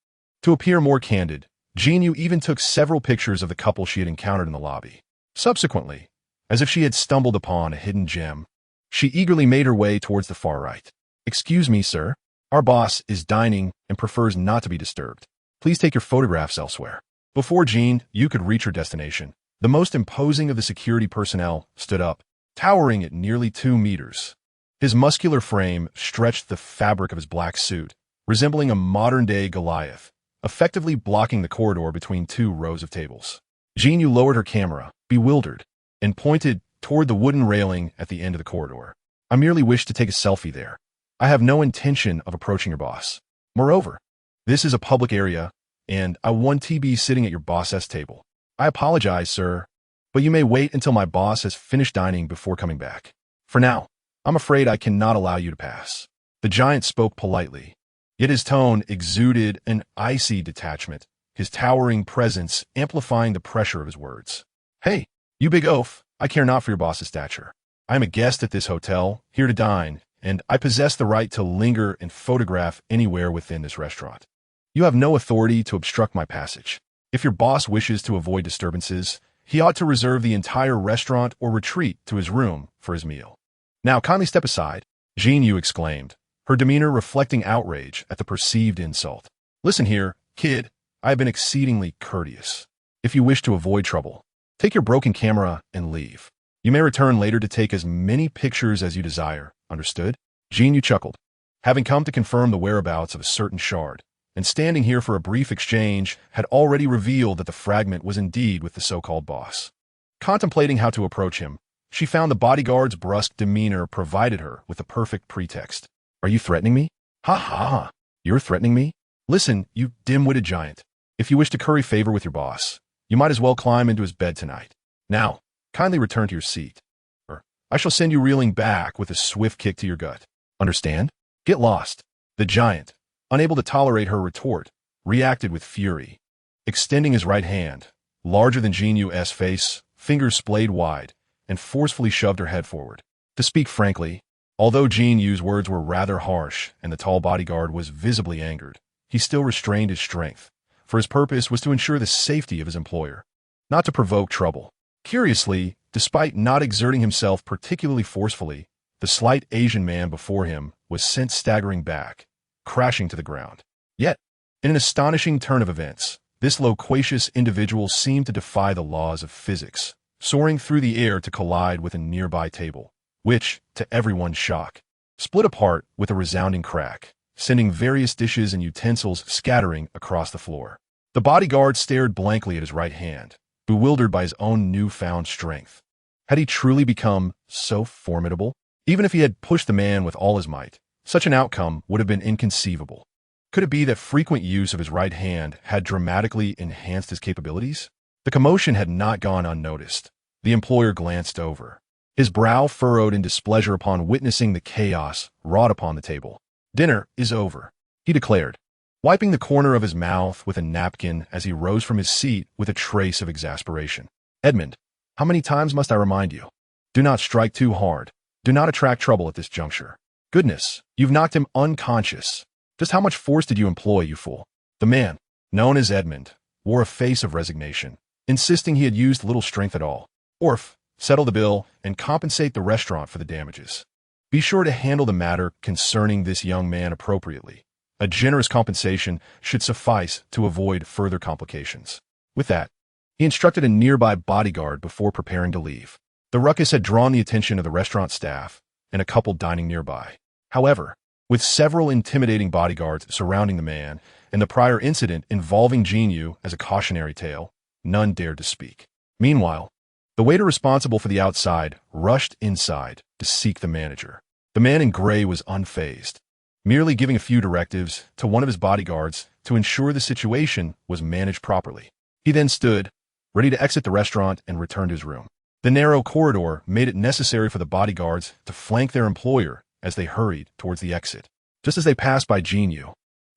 Speaker 1: To appear more candid, Jin Yu even took several pictures of the couple she had encountered in the lobby. Subsequently, as if she had stumbled upon a hidden gem, she eagerly made her way towards the far right. "Excuse me, sir. Our boss is dining and prefers not to be disturbed. Please take your photographs elsewhere." Before Jin Yu could reach her destination, the most imposing of the security personnel stood up, towering at nearly 2 meters. His muscular frame stretched the fabric of his black suit, resembling a modern-day Goliath, effectively blocking the corridor between 2 rows of tables. Jin Yu lowered her camera, bewildered, and pointed toward the wooden railing at the end of the corridor. I merely wish to take a selfie there. I have no intention of approaching your boss. Moreover, this is a public area, and I want to be sitting at your boss's table. I apologize, sir, but you may wait until my boss has finished dining before coming back. For now, I'm afraid I cannot allow you to pass. The giant spoke politely, yet his tone exuded an icy detachment, his towering presence amplifying the pressure of his words. Hey, you big oaf, I care not for your boss's stature. I am a guest at this hotel, here to dine, and I possess the right to linger and photograph anywhere within this restaurant. You have no authority to obstruct my passage. If your boss wishes to avoid disturbances, he ought to reserve the entire restaurant or retreat to his room for his meal. Now kindly step aside, Jin Yu exclaimed, her demeanor reflecting outrage at the perceived insult. Listen here, kid, I have been exceedingly courteous. If you wish to avoid trouble, take your broken camera and leave. You may return later to take as many pictures as you desire, understood? Jin Yu chuckled, having come to confirm the whereabouts of a certain shard, and standing here for a brief exchange had already revealed that the fragment was indeed with the so-called boss. Contemplating how to approach him, she found the bodyguard's brusque demeanor provided her with the perfect pretext. Are you threatening me? Ha ha ha. You're threatening me? Listen, you dim-witted giant. If you wish to curry favor with your boss, you might as well climb into his bed tonight. Now, kindly return to your seat, or I shall send you reeling back with a swift kick to your gut. Understand? Get lost. The giant, unable to tolerate her retort, reacted with fury. Extending his right hand, larger than Jin Yu's face, fingers splayed wide, and forcefully shoved her head forward. To speak frankly, although Jin Yu's words were rather harsh and the tall bodyguard was visibly angered, he still restrained his strength, for his purpose was to ensure the safety of his employer, not to provoke trouble. Curiously, despite not exerting himself particularly forcefully, the slight Asian man before him was sent staggering back, crashing to the ground. Yet, in an astonishing turn of events, this loquacious individual seemed to defy the laws of physics, soaring through the air to collide with a nearby table, which, to everyone's shock, split apart with a resounding crack, sending various dishes and utensils scattering across the floor. The bodyguard stared blankly at his right hand, bewildered by his own newfound strength. Had he truly become so formidable? Even if he had pushed the man with all his might, such an outcome would have been inconceivable. Could it be that frequent use of his right hand had dramatically enhanced his capabilities? The commotion had not gone unnoticed. The employer glanced over, his brow furrowed in displeasure upon witnessing the chaos wrought upon the table. Dinner is over, he declared, wiping the corner of his mouth with a napkin as he rose from his seat with a trace of exasperation. Edmund, how many times must I remind you? Do not strike too hard. Do not attract trouble at this juncture. Goodness, you've knocked him unconscious. Just how much force did you employ, you fool? The man, known as Edmund, wore a face of resignation, insisting he had used little strength at all. Orf, settle the bill and compensate the restaurant for the damages. Be sure to handle the matter concerning this young man appropriately. A generous compensation should suffice to avoid further complications. With that, he instructed a nearby bodyguard before preparing to leave. The ruckus had drawn the attention of the restaurant staff and a couple dining nearby. However, with several intimidating bodyguards surrounding the man and the prior incident involving Jin Yu as a cautionary tale, none dared to speak. Meanwhile, the waiter responsible for the outside rushed inside to seek the manager. The man in gray was unfazed, merely giving a few directives to one of his bodyguards to ensure the situation was managed properly. He then stood, ready to exit the restaurant and return to his room. The narrow corridor made it necessary for the bodyguards to flank their employer as they hurried towards the exit. Just as they passed by Jin Yu,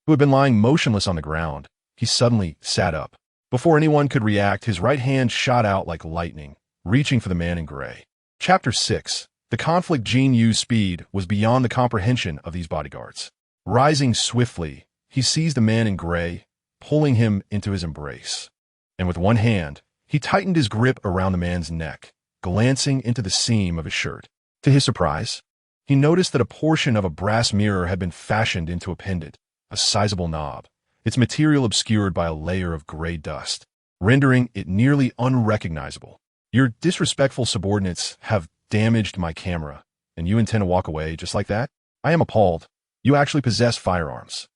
Speaker 1: who had been lying motionless on the ground, he suddenly sat up. Before anyone could react, his right hand shot out like lightning, reaching for the man in gray. Chapter 6. The conflict. Jin Yu's speed was beyond the comprehension of these bodyguards. Rising swiftly, he seized the man in gray, pulling him into his embrace. And with one hand, he tightened his grip around the man's neck, glancing into the seam of his shirt. To his surprise, he noticed that a portion of a brass mirror had been fashioned into a pendant, a sizable knob, its material obscured by a layer of gray dust, rendering it nearly unrecognizable. Your disrespectful subordinates have damaged my camera, and you intend to walk away just like that? I am appalled. You actually possess firearms.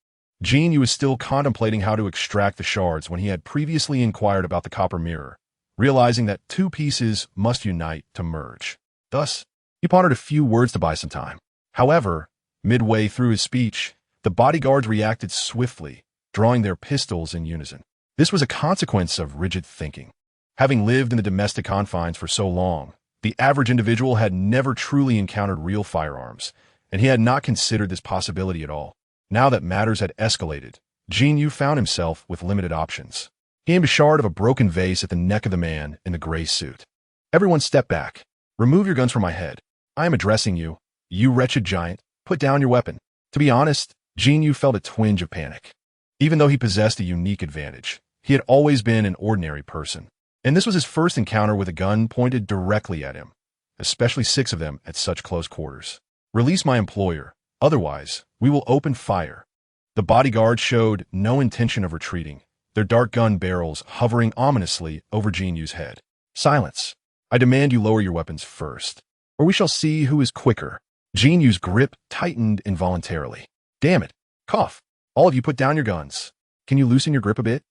Speaker 1: Jin Yu was still contemplating how to extract the shards when he had previously inquired about the copper mirror, realizing that two pieces must unite to merge. Thus, he pondered a few words to buy some time. However, midway through his speech, the bodyguards reacted swiftly, drawing their pistols in unison. This was a consequence of rigid thinking. Having lived in the domestic confines for so long, the average individual had never truly encountered real firearms, and he had not considered this possibility at all. Now that matters had escalated, Jin Yu found himself with limited options. He aimed a shard of a broken vase at the neck of the man in the gray suit. Everyone step back. Remove your guns from my head. I am addressing you. You wretched giant, put down your weapon. To be honest, Jin Yu felt a twinge of panic. Even though he possessed a unique advantage, he had always been an ordinary person. And this was his first encounter with a gun pointed directly at him, especially 6 of them at such close quarters. Release my employer, otherwise we will open fire. The bodyguards showed no intention of retreating, their dark gun barrels hovering ominously over Jin Yu's head. Silence. I demand you lower your weapons first, or we shall see who is quicker. Jin Yu's grip tightened involuntarily. Damn it. Cough. All of you put down your guns. Can you loosen your grip a bit?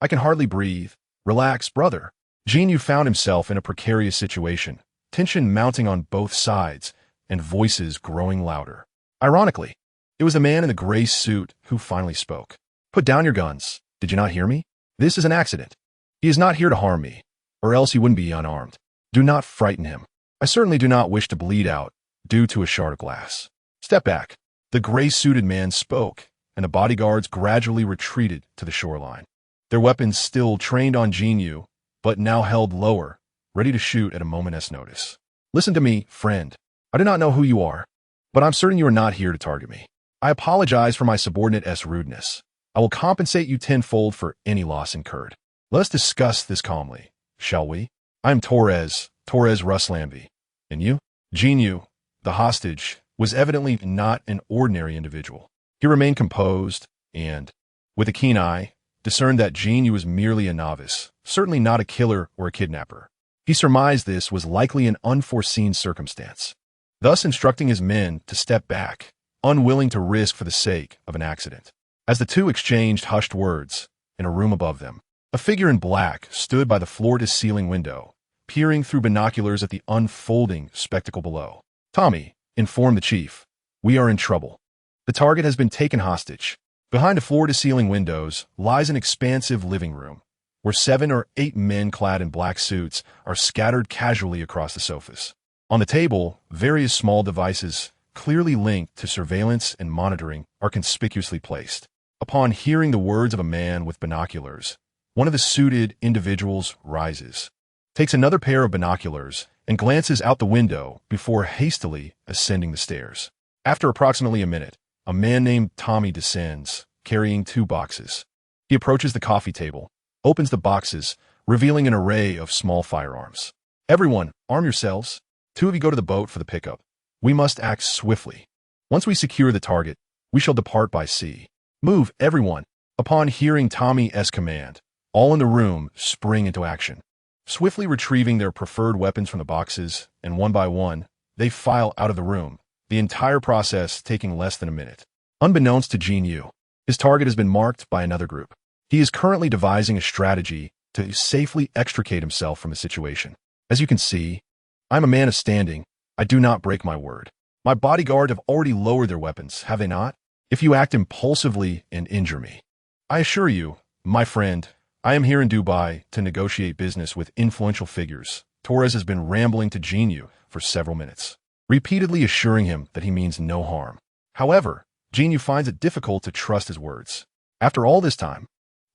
Speaker 1: I can hardly breathe. Relax, brother. Jin Yu found himself in a precarious situation, tension mounting on both sides, and voices growing louder. Ironically, it was the man in the gray suit who finally spoke. Put down your guns. Did you not hear me? This is an accident. He is not here to harm me, or else he wouldn't be unarmed. Do not frighten him. I certainly do not wish to bleed out due to a shard of glass. Step back. The gray-suited man spoke, and the bodyguards gradually retreated to the shoreline. Their weapons still trained on Jin Yu, but now held lower, ready to shoot at a moment's notice. Listen to me, friend. I do not know who you are, but I'm certain you are not here to target me. I apologize for my subordinate's rudeness. I will compensate you tenfold for any loss incurred. Let us discuss this calmly, shall we? I am Torres Ruslamby. And you? Jin Yu, the hostage, was evidently not an ordinary individual. He remained composed and, with a keen eye, discerned that Jin Yu was merely a novice, certainly not a killer or a kidnapper. He surmised this was likely an unforeseen circumstance, thus instructing his men to step back, unwilling to risk for the sake of an accident. As the two exchanged hushed words, in a room above them, a figure in black stood by the floor-to-ceiling window, peering through binoculars at the unfolding spectacle below. Tommy, informed the chief, we are in trouble. The target has been taken hostage. Behind the floor-to-ceiling windows lies an expansive living room, where 7 or 8 men clad in black suits are scattered casually across the sofas. On the table, various small devices, clearly linked to surveillance and monitoring, are conspicuously placed. Upon hearing the words of a man with binoculars, one of the suited individuals rises, takes another pair of binoculars, and glances out the window before hastily ascending the stairs. After approximately a minute, a man named Tommy descends, carrying 2 boxes. He approaches the coffee table, opens the boxes, revealing an array of small firearms. Everyone, arm yourselves. 2 of you go to the boat for the pickup. We must act swiftly. Once we secure the target, we shall depart by sea. Move, everyone. Upon hearing Tommy's command, all in the room spring into action. Swiftly retrieving their preferred weapons from the boxes, and one by one, they file out of the room, the entire process taking less than a minute. Unbeknownst to Jin Yu, his target has been marked by another group. He is currently devising a strategy to safely extricate himself from the situation. As you can see, I'm a man of standing. I do not break my word. My bodyguard have already lowered their weapons, have they not? If you act impulsively and injure me, I assure you, my friend, I am here in Dubai to negotiate business with influential figures. Torres has been rambling to Jin Yu for several minutes, repeatedly assuring him that he means no harm. However, Jin Yu finds it difficult to trust his words. After all this time,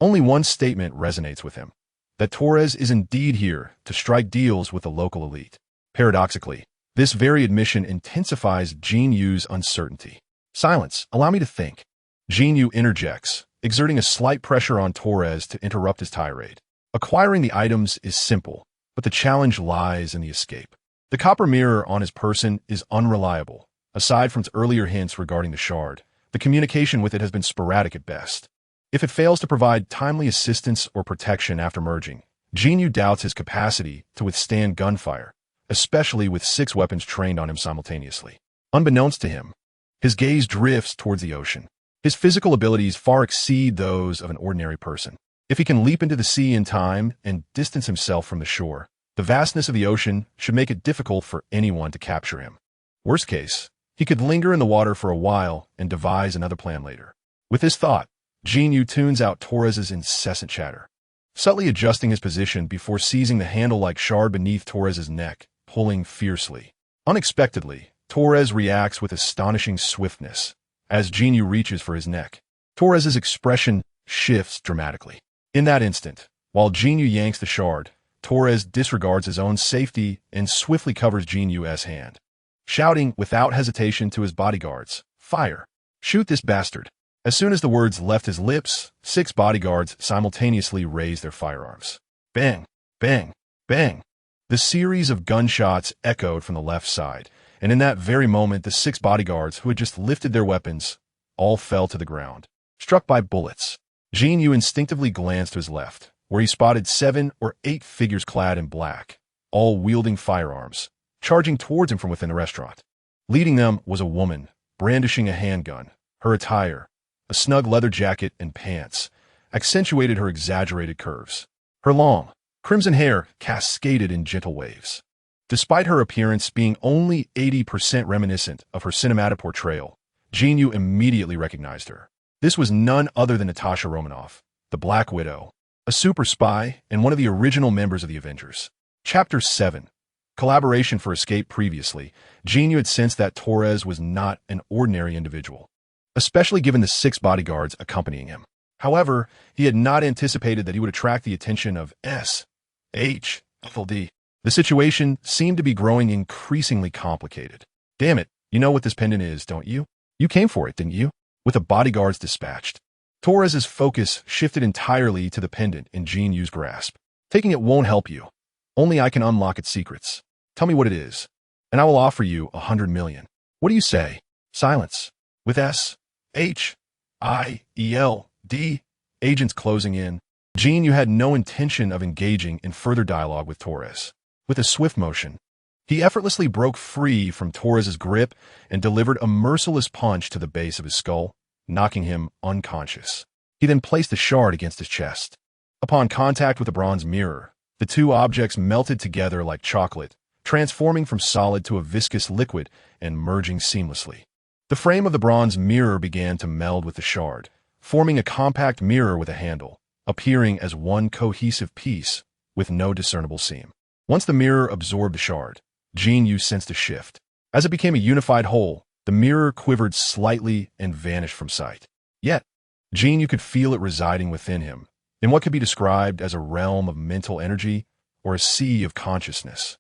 Speaker 1: only one statement resonates with him, that Torres is indeed here to strike deals with the local elite. Paradoxically, this very admission intensifies Jin Yu's uncertainty. Silence, allow me to think. Jin Yu interjects, exerting a slight pressure on Torres to interrupt his tirade. Acquiring the items is simple, but the challenge lies in the escape. The copper mirror on his person is unreliable. Aside from its earlier hints regarding the shard, the communication with it has been sporadic at best. If it fails to provide timely assistance or protection after merging, Jin Yu doubts his capacity to withstand gunfire, especially with 6 weapons trained on him simultaneously. Unbeknownst to him, his gaze drifts towards the ocean. His physical abilities far exceed those of an ordinary person. If he can leap into the sea in time and distance himself from the shore, the vastness of the ocean should make it difficult for anyone to capture him. Worst case, he could linger in the water for a while and devise another plan later. With this thought, Jin Yu tunes out Torres's incessant chatter, subtly adjusting his position before seizing the handle-like shard beneath Torres's neck, pulling fiercely. Unexpectedly, Torres reacts with astonishing swiftness. As Jin Yu reaches for his neck, Torres's expression shifts dramatically. In that instant, while Jin Yu yanks the shard, Torres disregards his own safety and swiftly covers Jin Yu's hand, shouting without hesitation to his bodyguards, "Fire! Shoot this bastard!" As soon as the words left his lips, 6 bodyguards simultaneously raised their firearms. Bang! Bang! Bang! The series of gunshots echoed from the left side, and in that very moment the 6 bodyguards who had just lifted their weapons all fell to the ground, struck by bullets. Jin Yu instinctively glanced to his left, where he spotted 7 or 8 figures clad in black, all wielding firearms, charging towards him from within the restaurant. Leading them was a woman, brandishing a handgun. Her attire, a snug leather jacket and pants, accentuated her exaggerated curves. Her long, crimson hair cascaded in gentle waves. Despite her appearance being only 80% reminiscent of her cinematic portrayal, Jin Yu immediately recognized her. This was none other than Natasha Romanoff, the Black Widow, a super spy and one of the original members of the Avengers. Chapter 7. Collaboration for escape. Previously, Jin Yu had sensed that Torres was not an ordinary individual, especially given the 6 bodyguards accompanying him. However, he had not anticipated that he would attract the attention of S.H.D. The situation seemed to be growing increasingly complicated. Damn it, you know what this pendant is, don't you? You came for it, didn't you? With the bodyguards dispatched, Torres's focus shifted entirely to the pendant in Jin Yu's grasp. Taking it won't help you. Only I can unlock its secrets. Tell me what it is, and I will offer you 100 million. What do you say? Silence. With S.H.I.E.L.D. agents closing in, Jin Yu had no intention of engaging in further dialogue with Torres. With a swift motion, he effortlessly broke free from Torres's grip and delivered a merciless punch to the base of his skull, knocking him unconscious. He then placed the shard against his chest. Upon contact with the bronze mirror, the 2 objects melted together like chocolate, transforming from solid to a viscous liquid and merging seamlessly. The frame of the bronze mirror began to meld with the shard, forming a compact mirror with a handle, appearing as one cohesive piece with no discernible seam. Once the mirror absorbed the shard, Jin Yu sensed a shift. As it became a unified whole, the mirror quivered slightly and vanished from sight. Yet, Jin Yu could feel it residing within him, in what could be described as a realm of mental energy or a sea of consciousness.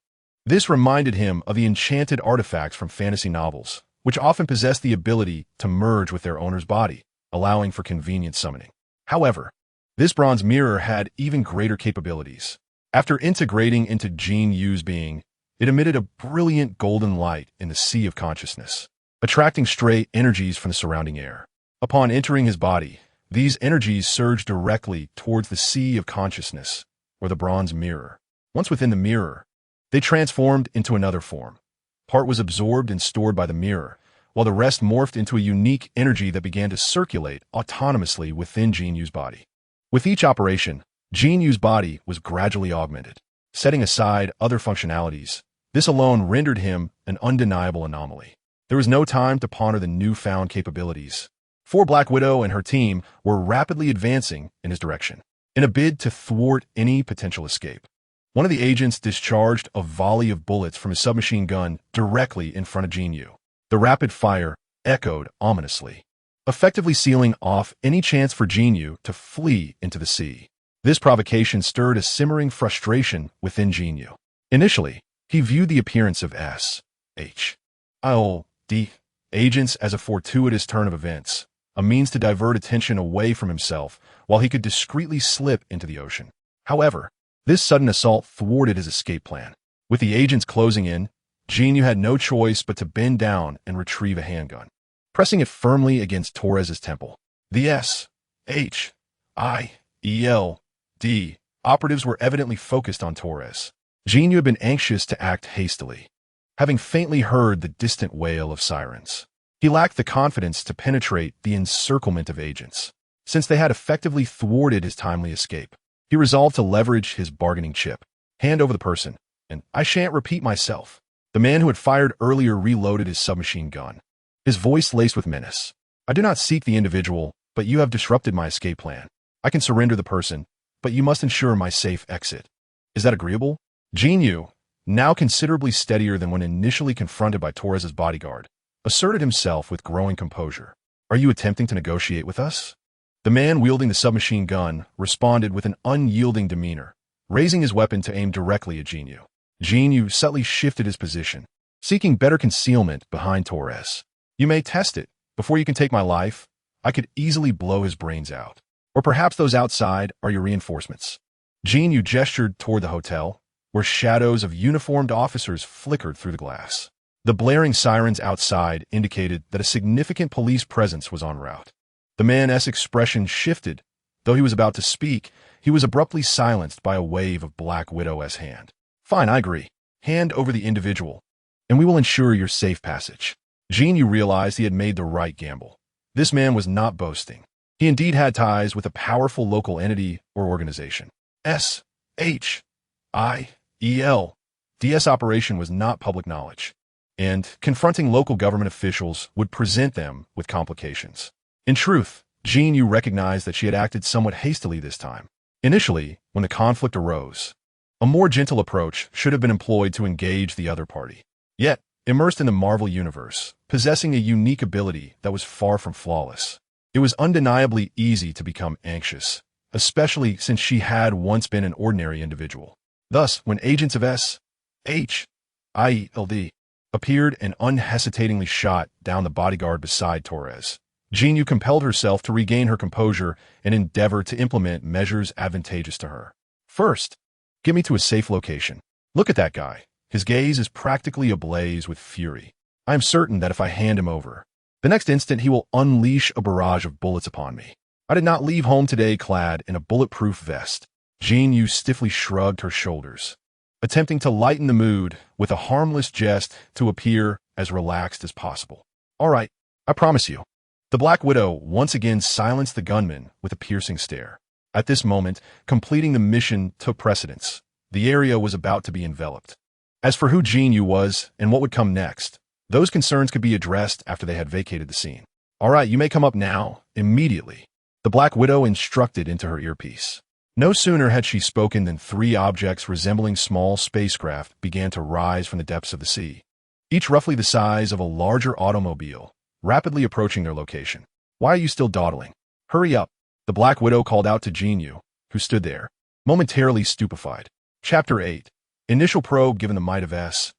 Speaker 1: This reminded him of the enchanted artifacts from fantasy novels, which often possess the ability to merge with their owner's body, allowing for convenient summoning. However, this bronze mirror had even greater capabilities. After integrating into Jin Yu's being, it emitted a brilliant golden light in the sea of consciousness, attracting stray energies from the surrounding air. Upon entering his body, these energies surged directly towards the sea of consciousness, or the bronze mirror. Once within the mirror, they transformed into another form. Part was absorbed and stored by the mirror, while the rest morphed into a unique energy that began to circulate autonomously within Jin Yu's body. With each operation, Jin Yu's body was gradually augmented. Setting aside other functionalities, this alone rendered him an undeniable anomaly. There was no time to ponder the newfound capabilities. For Black Widow and her team were rapidly advancing in his direction, in a bid to thwart any potential escape. One of the agents discharged a volley of bullets from his submachine gun directly in front of Jin Yu. The rapid fire echoed ominously, effectively sealing off any chance for Jin Yu to flee into the sea. This provocation stirred a simmering frustration within Jin Yu. Initially, he viewed the appearance of S.H.I.L.D. agents as a fortuitous turn of events, a means to divert attention away from himself while he could discreetly slip into the ocean. However, this sudden assault thwarted his escape plan. With the agents closing in, Jin Yu had no choice but to bend down and retrieve a handgun, pressing it firmly against Torres's temple. The S.H.I.E.L.D. operatives were evidently focused on Torres. Jin Yu had been anxious to act hastily, having faintly heard the distant wail of sirens. He lacked the confidence to penetrate the encirclement of agents. Since they had effectively thwarted his timely escape, he resolved to leverage his bargaining chip. Hand over the person, and I shan't repeat myself. The man who had fired earlier reloaded his submachine gun, his voice laced with menace. I do not seek the individual, but you have disrupted my escape plan. I can surrender the person, but you must ensure my safe exit. Is that agreeable? Jin Yu, now considerably steadier than when initially confronted by Torres's bodyguard, asserted himself with growing composure. Are you attempting to negotiate with us? The man wielding the submachine gun responded with an unyielding demeanor, raising his weapon to aim directly at Jin Yu. Jin Yu subtly shifted his position, seeking better concealment behind Torres. You may test it. Before you can take my life, I could easily blow his brains out. Or perhaps those outside are your reinforcements. Jin Yu gestured toward the hotel, where shadows of uniformed officers flickered through the glass. The blaring sirens outside indicated that a significant police presence was en route. The man's expression shifted. Though he was about to speak, he was abruptly silenced by a wave of Black Widow's hand. Fine, I agree. Hand over the individual, and we will ensure your safe passage. Jin Yu realized he had made the right gamble. This man was not boasting. He indeed had ties with a powerful local entity or organization. S.H.I.E.L. DS operation was not public knowledge, and confronting local government officials would present them with complications. In truth, Jin Yu recognized that she had acted somewhat hastily this time. Initially, when the conflict arose, a more gentle approach should have been employed to engage the other party. Yet, immersed in the Marvel universe, possessing a unique ability that was far from flawless, it was undeniably easy to become anxious, especially since she had once been an ordinary individual. Thus, when agents of S.H.I.E.L.D. appeared and unhesitatingly shot down the bodyguard beside Torres, Jin Yu compelled herself to regain her composure and endeavor to implement measures advantageous to her. First, get me to a safe location. Look at that guy. His gaze is practically ablaze with fury. I am certain that if I hand him over, the next instant he will unleash a barrage of bullets upon me. I did not leave home today clad in a bulletproof vest. Jin Yu stiffly shrugged her shoulders, attempting to lighten the mood with a harmless jest to appear as relaxed as possible. All right, I promise you. The Black Widow once again silenced the gunman with a piercing stare. At this moment, completing the mission took precedence. The area was about to be enveloped. As for who Jin Yu was and what would come next, those concerns could be addressed after they had vacated the scene. All right, you may come up now, immediately. The Black Widow instructed into her earpiece. No sooner had she spoken than 3 objects resembling small spacecraft began to rise from the depths of the sea, each roughly the size of a larger automobile, rapidly approaching their location. Why are you still dawdling? Hurry up, the Black Widow called out to Jin Yu, who stood there, momentarily stupefied. Chapter 8. Initial probe given the might of S.H.I.E.L.D.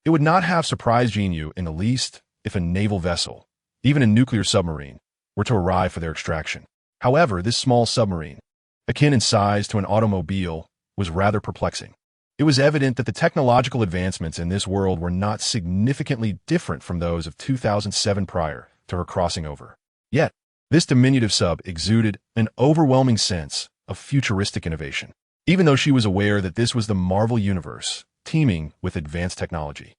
Speaker 1: It would not have surprised Jin Yu in the least if a naval vessel, even a nuclear submarine, were to arrive for their extraction. However, this small submarine, akin in size to an automobile, was rather perplexing. It was evident that the technological advancements in this world were not significantly different from those of 2007 prior to her crossing over. Yet, this diminutive sub exuded an overwhelming sense of futuristic innovation, even though she was aware that this was the Marvel universe, teeming with advanced technology.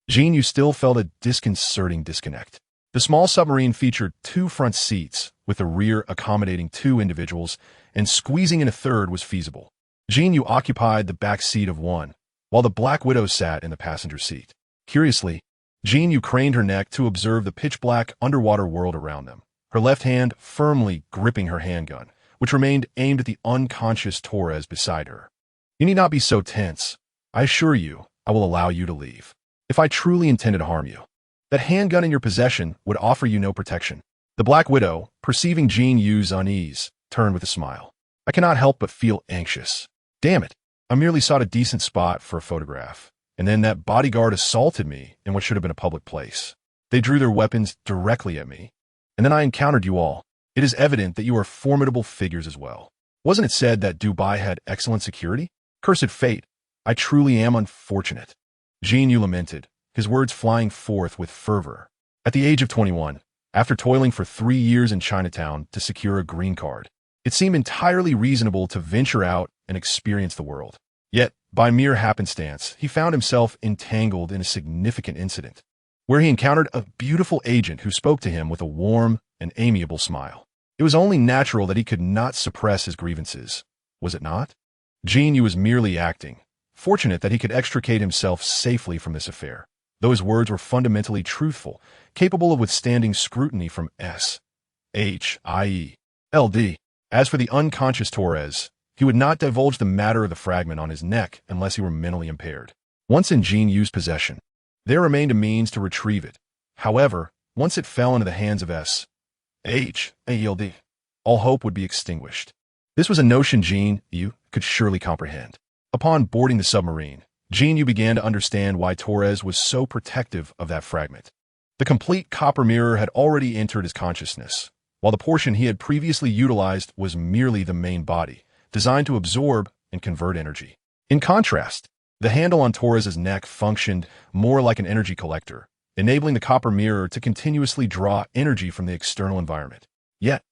Speaker 1: Jin Yu still felt a disconcerting disconnect. The small submarine featured 2 front seats, with the rear accommodating 2 individuals, and squeezing in a third was feasible. Jin Yu occupied the back seat of one, while the Black Widow sat in the passenger seat. Curiously, Jin Yu craned her neck to observe the pitch-black underwater world around them, her left hand firmly gripping her handgun, which remained aimed at the unconscious Torres beside her. You need not be so tense. I assure you, I will allow you to leave. If I truly intended to harm you, that handgun in your possession would offer you no protection. The Black Widow, perceiving Jin Yu's unease, turned with a smile. I cannot help but feel anxious. Damn it, I merely sought a decent spot for a photograph, and then that bodyguard assaulted me in what should have been a public place. They drew their weapons directly at me, and then I encountered you all. It is evident that you are formidable figures as well. Wasn't it said that Dubai had excellent security? Cursed fate, I truly am unfortunate. Jin Yu lamented, his words flying forth with fervor. At the age of 21, after toiling for 3 years in Chinatown to secure a green card, it seemed entirely reasonable to venture out and experience the world. Yet, by mere happenstance, he found himself entangled in a significant incident, where he encountered a beautiful agent who spoke to him with a warm, an amiable smile. It was only natural that he could not suppress his grievances, was it not? Jin Yu was merely acting, fortunate that he could extricate himself safely from this affair, though his words were fundamentally truthful, capable of withstanding scrutiny from S.H.I.E.L.D. As for the unconscious Torres, he would not divulge the matter of the fragment on his neck unless he were mentally impaired. Once in Jin Yu's possession, there remained a means to retrieve it. However, once it fell into the hands of S.H.I.E.L.D., all hope would be extinguished. This was a notion Jin Yu could surely comprehend. Upon boarding the submarine, Jin Yu began to understand why Torres was so protective of that fragment. The complete copper mirror had already entered his consciousness, while the portion he had previously utilized was merely the main body, designed to absorb and convert energy. In contrast, the handle on Torres's neck functioned more like an energy collector, enabling the copper mirror to continuously draw energy from the external environment. Yet,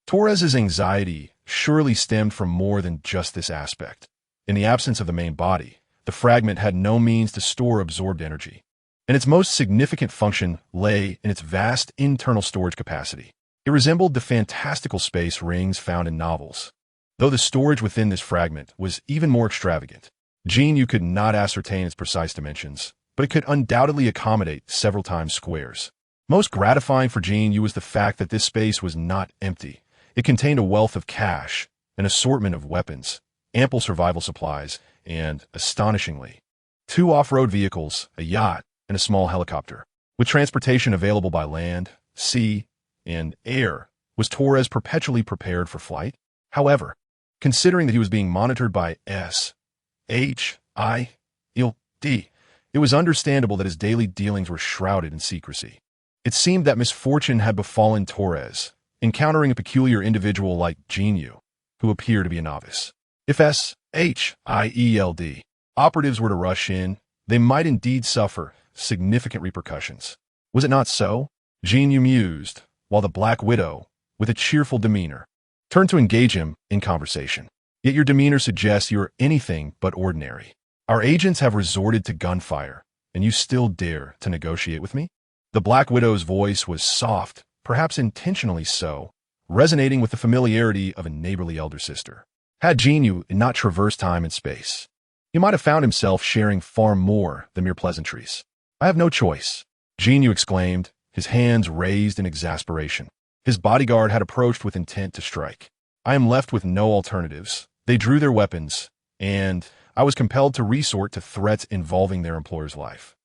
Speaker 1: Torres's anxiety surely stemmed from more than just this aspect. In the absence of the main body, the fragment had no means to store absorbed energy, and its most significant function lay in its vast internal storage capacity. It resembled the fantastical space rings found in novels, though the storage within this fragment was even more extravagant. Jin Yu could not ascertain its precise dimensions, but it could undoubtedly accommodate several times squares. Most gratifying for Jin Yu was the fact that this space was not empty. It contained a wealth of cash, an assortment of weapons, ample survival supplies, and, astonishingly, 2 off-road vehicles, a yacht, and a small helicopter. With transportation available by land, sea, and air, was Torres perpetually prepared for flight? However, considering that he was being monitored by S.H.I.E.L.D., it was understandable that his daily dealings were shrouded in secrecy. It seemed that misfortune had befallen Torres, encountering a peculiar individual like Jin Yu, who appeared to be a novice. If S.H.I.E.L.D. operatives were to rush in, they might indeed suffer significant repercussions. Was it not so? Jin Yu mused, while the Black Widow, with a cheerful demeanor, turned to engage him in conversation. Yet your demeanor suggests you are anything but ordinary. Our agents have resorted to gunfire, and you still dare to negotiate with me? The Black Widow's voice was soft, perhaps intentionally so, resonating with the familiarity of a neighborly elder sister. Had Jin Yu not traversed time and space, he might have found himself sharing far more than mere pleasantries. I have no choice, Jin Yu exclaimed, his hands raised in exasperation. His bodyguard had approached with intent to strike. I am left with no alternatives. They drew their weapons, and I was compelled to resort to threats involving their employer's life.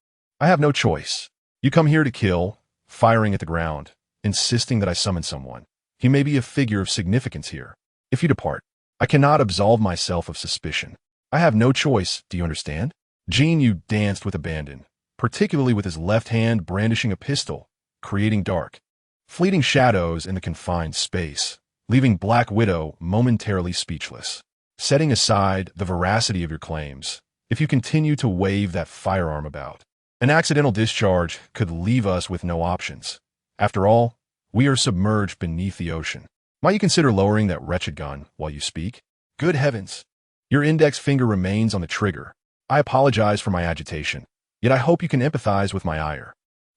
Speaker 1: I have no choice. You come here to kill, firing at the ground, insisting that I summon someone. He may be a figure of significance here. If you depart, I cannot absolve myself of suspicion. I have no choice, do you understand? Jin Yu danced with abandon, particularly with his left hand brandishing a pistol, creating dark, fleeting shadows in the confined space, leaving Black Widow momentarily speechless. Setting aside the veracity of your claims, if you continue to wave that firearm about, an accidental discharge could leave us with no options. After all, we are submerged beneath the ocean. Might you consider lowering that wretched gun while you speak? Good heavens! Your index finger remains on the trigger. I apologize for my agitation, yet I hope you can empathize with my ire.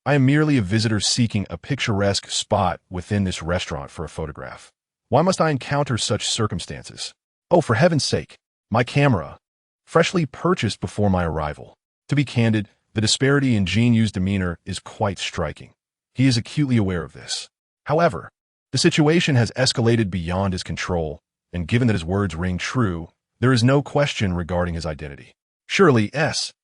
Speaker 1: I am merely a visitor seeking a picturesque spot within this restaurant for a photograph. Why must I encounter such circumstances? Oh, for heaven's sake, my camera, freshly purchased before my arrival. To be candid, the disparity in Jin Yu's demeanor is quite striking. He is acutely aware of this. However, the situation has escalated beyond his control, and given that his words ring true, there is no question regarding his identity. Surely S.H.I.E.L.D.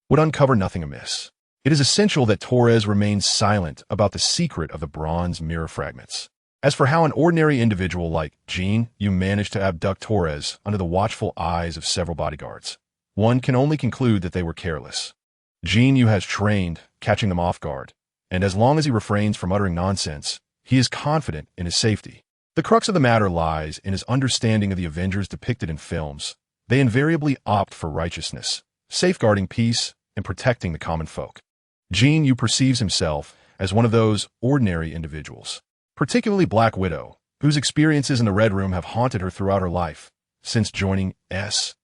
Speaker 1: would uncover nothing amiss. It is essential that Torres remains silent about the secret of the bronze mirror fragments. As for how an ordinary individual like Jin Yu managed to abduct Torres under the watchful eyes of several bodyguards, one can only conclude that they were careless. Jin Yu has trained, catching them off guard, and as long as he refrains from uttering nonsense, he is confident in his safety. The crux of the matter lies in his understanding of the Avengers depicted in films. They invariably opt for righteousness, safeguarding peace and protecting the common folk. Jin Yu perceives himself as one of those ordinary individuals, particularly Black Widow, whose experiences in the Red Room have haunted her throughout her life, since joining S.H.I.E.L.D.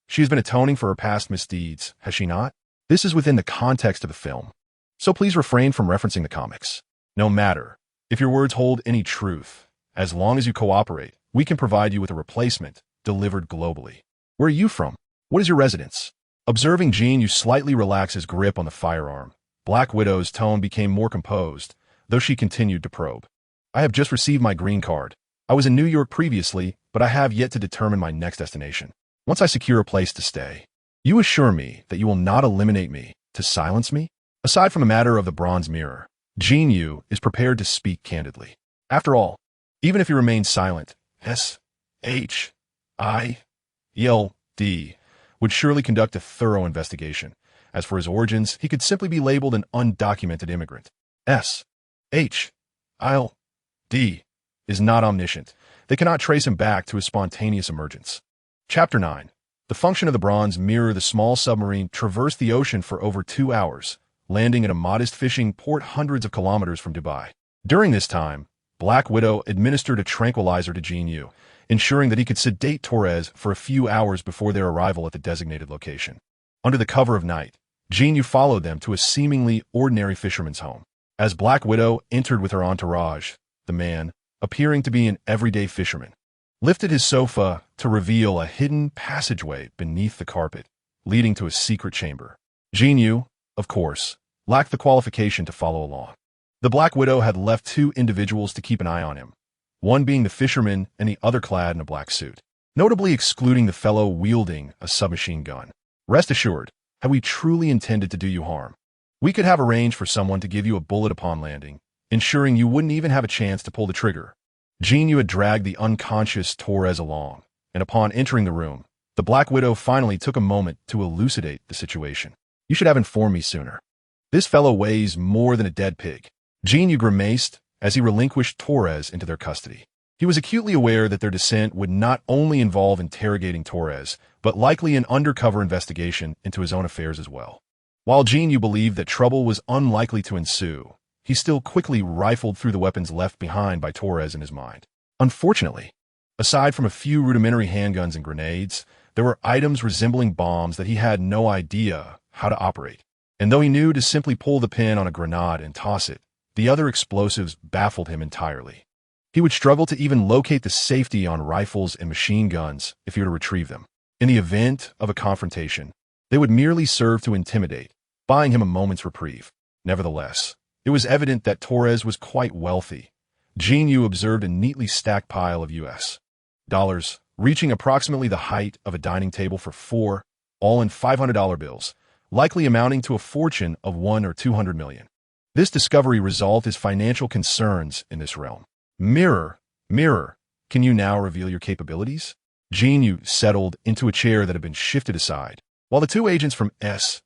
Speaker 1: She has been atoning for her past misdeeds, has she not? This is within the context of the film, so please refrain from referencing the comics. No matter if your words hold any truth, as long as you cooperate, we can provide you with a replacement delivered globally. Where are you from? What is your residence? Observing Jin Yu slightly relax his grip on the firearm, Black Widow's tone became more composed, though she continued to probe. I have just received my green card. I was in New York previously, but I have yet to determine my next destination. Once I secure a place to stay, you assure me that you will not eliminate me to silence me? Aside from the matter of the bronze mirror, Jin Yu is prepared to speak candidly. After all, even if he remains silent, S.H.I.E.L.D. would surely conduct a thorough investigation. As for his origins, he could simply be labeled an undocumented immigrant. S.H.I.L.D. is not omniscient. They cannot trace him back to his spontaneous emergence. Chapter 9. The function of the bronze mirror. The small submarine traversed the ocean for over 2 hours, landing at a modest fishing port hundreds of kilometers from Dubai. During this time, Black Widow administered a tranquilizer to Jin Yu, ensuring that he could sedate Torres for a few hours before their arrival at the designated location. Under the cover of night, Jin Yu followed them to a seemingly ordinary fisherman's home. As Black Widow entered with her entourage, the man, appearing to be an everyday fisherman, lifted his sofa to reveal a hidden passageway beneath the carpet, leading to a secret chamber. Jin Yu, of course, lacked the qualification to follow along. The Black Widow had left 2 individuals to keep an eye on him, one being the fisherman and the other clad in a black suit, notably excluding the fellow wielding a submachine gun. Rest assured, had we truly intended to do you harm, we could have arranged for someone to give you a bullet upon landing, ensuring you wouldn't even have a chance to pull the trigger. Jin Yu had dragged the unconscious Torres along, and upon entering the room, the Black Widow finally took a moment to elucidate the situation. You should have informed me sooner. This fellow weighs more than a dead pig. Jin Yu grimaced as he relinquished Torres into their custody. He was acutely aware that their descent would not only involve interrogating Torres, but likely an undercover investigation into his own affairs as well. While Jin Yu believed that trouble was unlikely to ensue, he still quickly rifled through the weapons left behind by Torres in his mind. Unfortunately, aside from a few rudimentary handguns and grenades, there were items resembling bombs that he had no idea how to operate. And though he knew to simply pull the pin on a grenade and toss it, the other explosives baffled him entirely. He would struggle to even locate the safety on rifles and machine guns if he were to retrieve them. In the event of a confrontation, they would merely serve to intimidate, buying him a moment's reprieve. Nevertheless, it was evident that Torres was quite wealthy. Jin Yu observed a neatly stacked pile of U.S. dollars, reaching approximately the height of a dining table for 4, all-in $500 bills, likely amounting to a fortune of $1 or $200 million. This discovery resolved his financial concerns in this realm. Mirror, mirror, can you now reveal your capabilities? Jin Yu settled into a chair that had been shifted aside, while the 2 agents from S.H.I.L.D.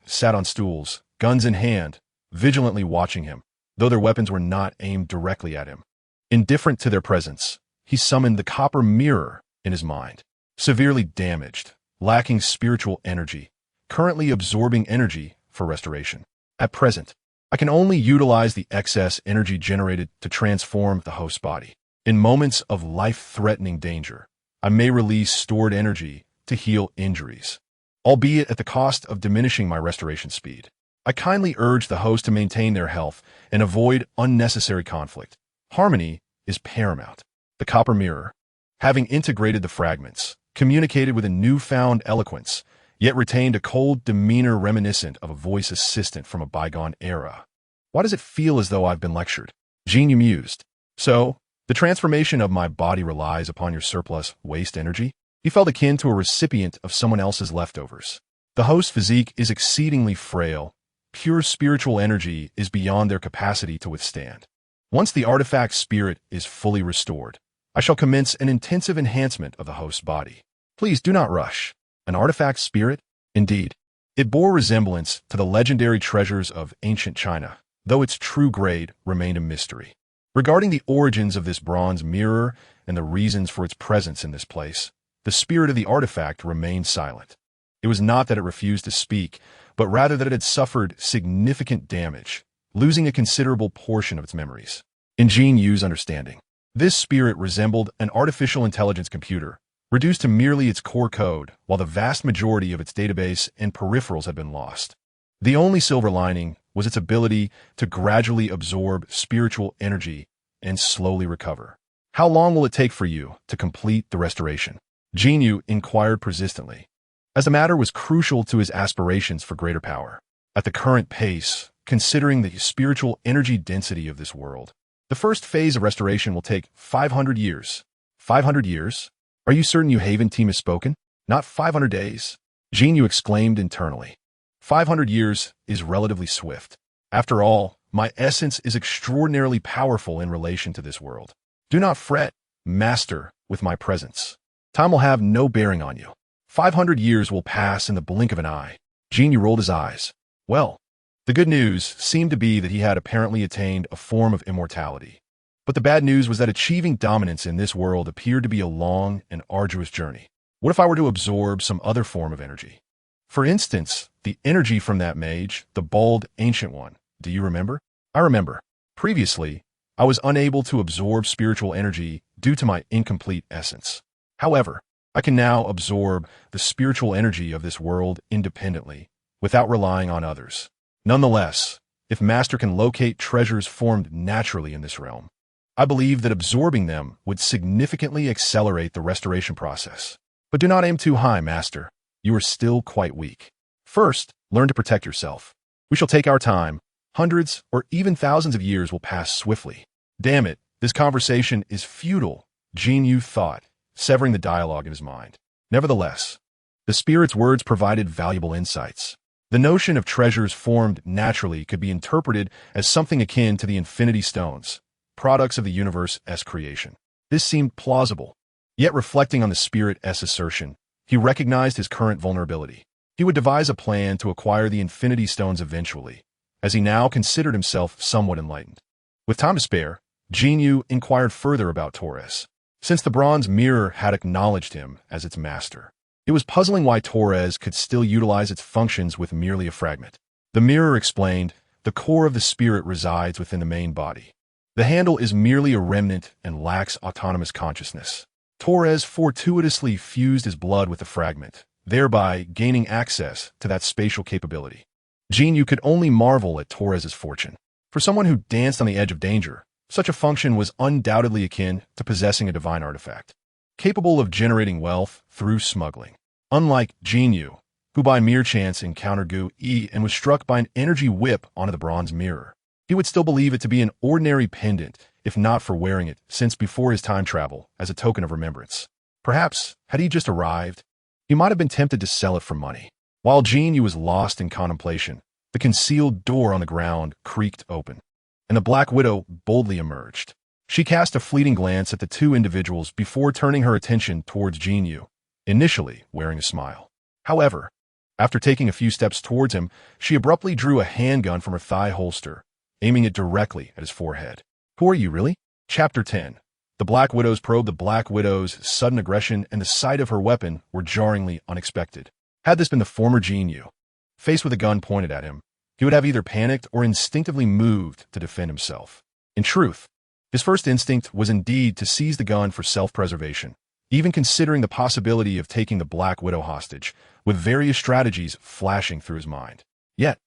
Speaker 1: sat on stools, guns in hand, vigilantly watching him, though their weapons were not aimed directly at him. Indifferent to their presence, he summoned the copper mirror in his mind. Severely damaged, lacking spiritual energy, currently absorbing energy for restoration. At present, I can only utilize the excess energy generated to transform the host's body. In moments of life-threatening danger, I may release stored energy to heal injuries, albeit at the cost of diminishing my restoration speed. I kindly urge the host to maintain their health and avoid unnecessary conflict. Harmony is paramount. The copper mirror, having integrated the fragments, communicated with a newfound eloquence, yet retained a cold demeanor reminiscent of a voice assistant from a bygone era. Why does it feel as though I've been lectured? Jin Yu mused. So, the transformation of my body relies upon your surplus waste energy? He felt akin to a recipient of someone else's leftovers. The host's physique is exceedingly frail. Pure spiritual energy is beyond their capacity to withstand. Once the artifact spirit is fully restored, I shall commence an intensive enhancement of the host's body. Please do not rush. An artifact spirit? Indeed. It bore resemblance to the legendary treasures of ancient China, though its true grade remained a mystery. Regarding the origins of this bronze mirror and the reasons for its presence in this place, the spirit of the artifact remained silent. It was not that it refused to speak, but rather that it had suffered significant damage, losing a considerable portion of its memories. In Jin Yu's understanding, this spirit resembled an artificial intelligence computer, reduced to merely its core code, while the vast majority of its database and peripherals had been lost. The only silver lining was its ability to gradually absorb spiritual energy and slowly recover. How long will it take for you to complete the restoration? Jin Yu inquired persistently, as the matter was crucial to his aspirations for greater power. At the current pace, considering the spiritual energy density of this world, the first phase of restoration will take 500 years. 500 years? Are you certain Yu Haven team has spoken? Not 500 days? Jin Yu exclaimed internally. 500 years is relatively swift. After all, my essence is extraordinarily powerful in relation to this world. Do not fret, master, with my presence. Time will have no bearing on you. 500 years will pass in the blink of an eye. Jin Yu rolled his eyes. Well, the good news seemed to be that he had apparently attained a form of immortality. But the bad news was that achieving dominance in this world appeared to be a long and arduous journey. What if I were to absorb some other form of energy? For instance, the energy from that mage, the bald, ancient one. Do you remember? I remember. Previously, I was unable to absorb spiritual energy due to my incomplete essence. However, I can now absorb the spiritual energy of this world independently, without relying on others. Nonetheless, if Master can locate treasures formed naturally in this realm, I believe that absorbing them would significantly accelerate the restoration process. But do not aim too high, Master. You are still quite weak. First, learn to protect yourself. We shall take our time. Hundreds or even thousands of years will pass swiftly. Damn it, this conversation is futile, Jin Yu thought, severing the dialogue in his mind. Nevertheless, the spirit's words provided valuable insights. The notion of treasures formed naturally could be interpreted as something akin to the infinity stones, products of the universe's creation. This seemed plausible. Yet reflecting on the spirit's assertion, he recognized his current vulnerability. He would devise a plan to acquire the infinity stones eventually, as he now considered himself somewhat enlightened. With time to spare, Jin Yu inquired further about Torres. Since the bronze mirror had acknowledged him as its master, it was puzzling why Torres could still utilize its functions with merely a fragment. The mirror explained, the core of the spirit resides within the main body. The handle is merely a remnant and lacks autonomous consciousness. Torres fortuitously fused his blood with the fragment, thereby gaining access to that spatial capability. Jin Yu could only marvel at Torres's fortune. For someone who danced on the edge of danger, such a function was undoubtedly akin to possessing a divine artifact, capable of generating wealth through smuggling. Unlike Jin Yu, who by mere chance encountered Gu Yi and was struck by an energy whip onto the bronze mirror, he would still believe it to be an ordinary pendant, if not for wearing it since before his time travel as a token of remembrance. Perhaps, had he just arrived, he might have been tempted to sell it for money. While Jin Yu was lost in contemplation, the concealed door on the ground creaked open, and the Black Widow boldly emerged. She cast a fleeting glance at the two individuals before turning her attention towards Jin Yu, initially wearing a smile. However, after taking a few steps towards him, she abruptly drew a handgun from her thigh holster, aiming it directly at his forehead. Who are you, really? Chapter 10. The Black Widow's probe. The Black Widow's sudden aggression and the sight of her weapon were jarringly unexpected. Had this been the former Jin Yu, faced with a gun pointed at him, he would have either panicked or instinctively moved to defend himself. In truth, his first instinct was indeed to seize the gun for self-preservation, even considering the possibility of taking the Black Widow hostage, with various strategies flashing through his mind. Yet,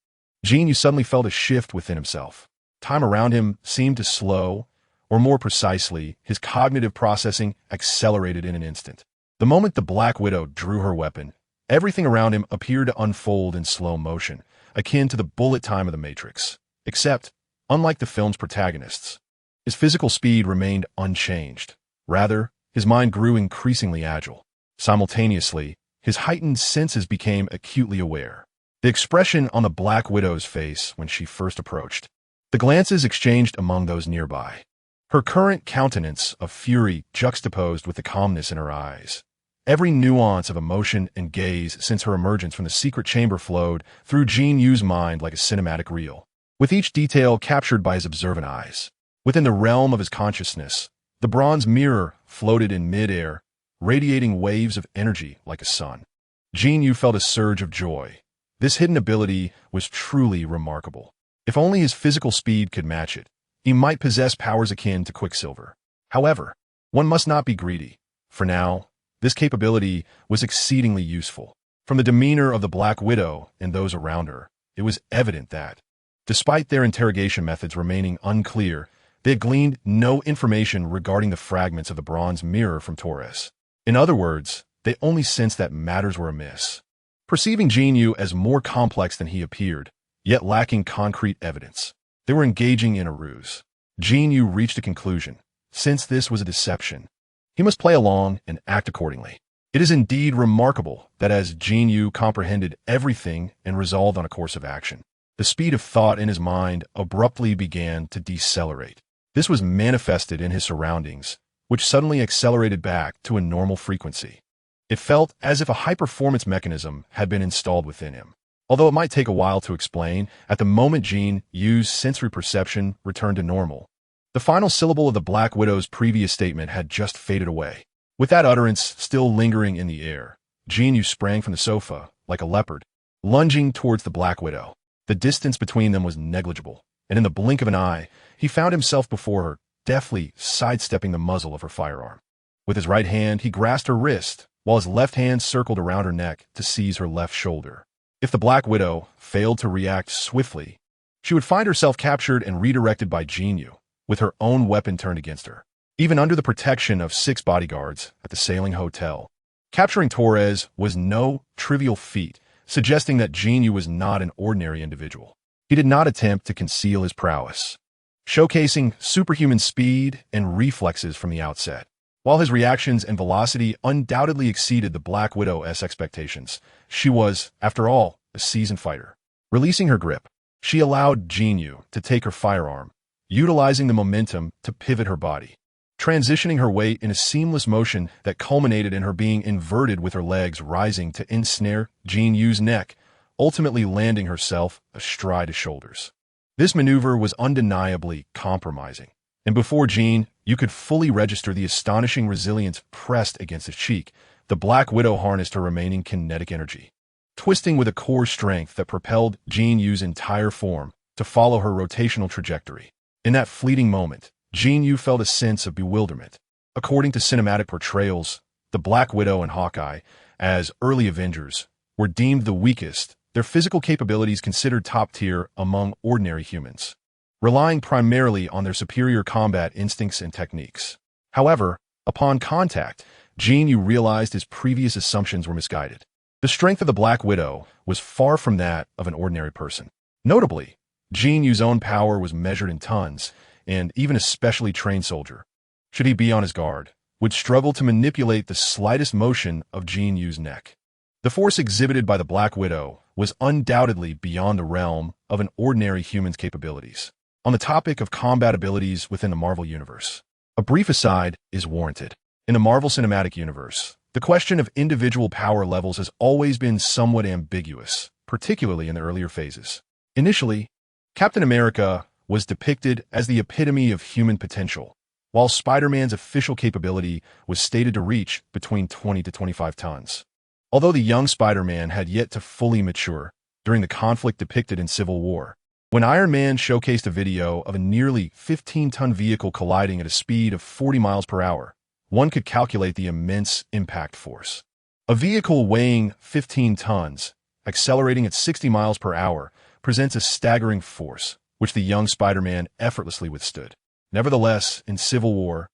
Speaker 1: Jin Yu suddenly felt a shift within himself. Time around him seemed to slow, or more precisely, his cognitive processing accelerated in an instant. The moment the Black Widow drew her weapon, everything around him appeared to unfold in slow motion, akin to the bullet time of the Matrix. Except, unlike the film's protagonists, his physical speed remained unchanged. Rather, his mind grew increasingly agile. Simultaneously, his heightened senses became acutely aware. The expression on the Black Widow's face when she first approached, the glances exchanged among those nearby, her current countenance of fury juxtaposed with the calmness in her eyes. Every nuance of emotion and gaze since her emergence from the secret chamber flowed through Jin Yu's mind like a cinematic reel, with each detail captured by his observant eyes. Within the realm of his consciousness, the bronze mirror floated in mid-air, radiating waves of energy like a sun. Jin Yu felt a surge of joy. This hidden ability was truly remarkable. If only his physical speed could match it, he might possess powers akin to Quicksilver. However, one must not be greedy. For now, This capability was exceedingly useful. From the demeanor of the Black Widow and those around her, it was evident that, despite their interrogation methods remaining unclear, they had gleaned no information regarding the fragments of the bronze mirror from Torres. In other words, they only sensed that matters were amiss. Perceiving Jin Yu as more complex than he appeared, yet lacking concrete evidence, they were engaging in a ruse. Jin Yu reached a conclusion. Since this was a deception, he must play along and act accordingly. It is indeed remarkable that as Jin Yu comprehended everything and resolved on a course of action, the speed of thought in his mind abruptly began to decelerate. This was manifested in his surroundings, which suddenly accelerated back to a normal frequency. It felt as if a high-performance mechanism had been installed within him. Although it might take a while to explain, at the moment Jin Yu's sensory perception returned to normal, the final syllable of the Black Widow's previous statement had just faded away. With that utterance still lingering in the air, Jin Yu sprang from the sofa, like a leopard, lunging towards the Black Widow. The distance between them was negligible, and in the blink of an eye, he found himself before her, deftly sidestepping the muzzle of her firearm. With his right hand, he grasped her wrist, while his left hand circled around her neck to seize her left shoulder. If the Black Widow failed to react swiftly, she would find herself captured and redirected by Jin Yu, with her own weapon turned against her. Even under the protection of 6 bodyguards at the sailing hotel, capturing Torres was no trivial feat, suggesting that Jin Yu was not an ordinary individual. He did not attempt to conceal his prowess, showcasing superhuman speed and reflexes from the outset. While his reactions and velocity undoubtedly exceeded the Black Widow's expectations, she was, after all, a seasoned fighter. Releasing her grip, she allowed Jin Yu to take her firearm, utilizing the momentum to pivot her body, transitioning her weight in a seamless motion that culminated in her being inverted with her legs rising to ensnare Jin Yu's neck, ultimately landing herself astride his shoulders. This maneuver was undeniably compromising, and before Jin Yu could fully register the astonishing resilience pressed against his cheek, the Black Widow harnessed her remaining kinetic energy, twisting with a core strength that propelled Jin Yu's entire form to follow her rotational trajectory. In that fleeting moment, Jin Yu felt a sense of bewilderment. According to cinematic portrayals, the Black Widow and Hawkeye, as early Avengers, were deemed the weakest, their physical capabilities considered top tier among ordinary humans, relying primarily on their superior combat instincts and techniques. However, upon contact, Jin Yu realized his previous assumptions were misguided. The strength of the Black Widow was far from that of an ordinary person. Notably, Jin Yu's own power was measured in tons, and even a specially trained soldier, should he be on his guard, would struggle to manipulate the slightest motion of Jin Yu's neck. The force exhibited by the Black Widow was undoubtedly beyond the realm of an ordinary human's capabilities. On the topic of combat abilities within the Marvel Universe, a brief aside is warranted. In the Marvel Cinematic Universe, the question of individual power levels has always been somewhat ambiguous, particularly in the earlier phases. Initially, Captain America was depicted as the epitome of human potential, while Spider-Man's official capability was stated to reach between 20 to 25 tons. Although the young Spider-Man had yet to fully mature during the conflict depicted in Civil War, when Iron Man showcased a video of a nearly 15-ton vehicle colliding at a speed of 40 miles per hour, one could calculate the immense impact force. A vehicle weighing 15 tons, accelerating at 60 miles per hour, presents a staggering force, which the young Spider-Man effortlessly withstood. Nevertheless, in Civil War,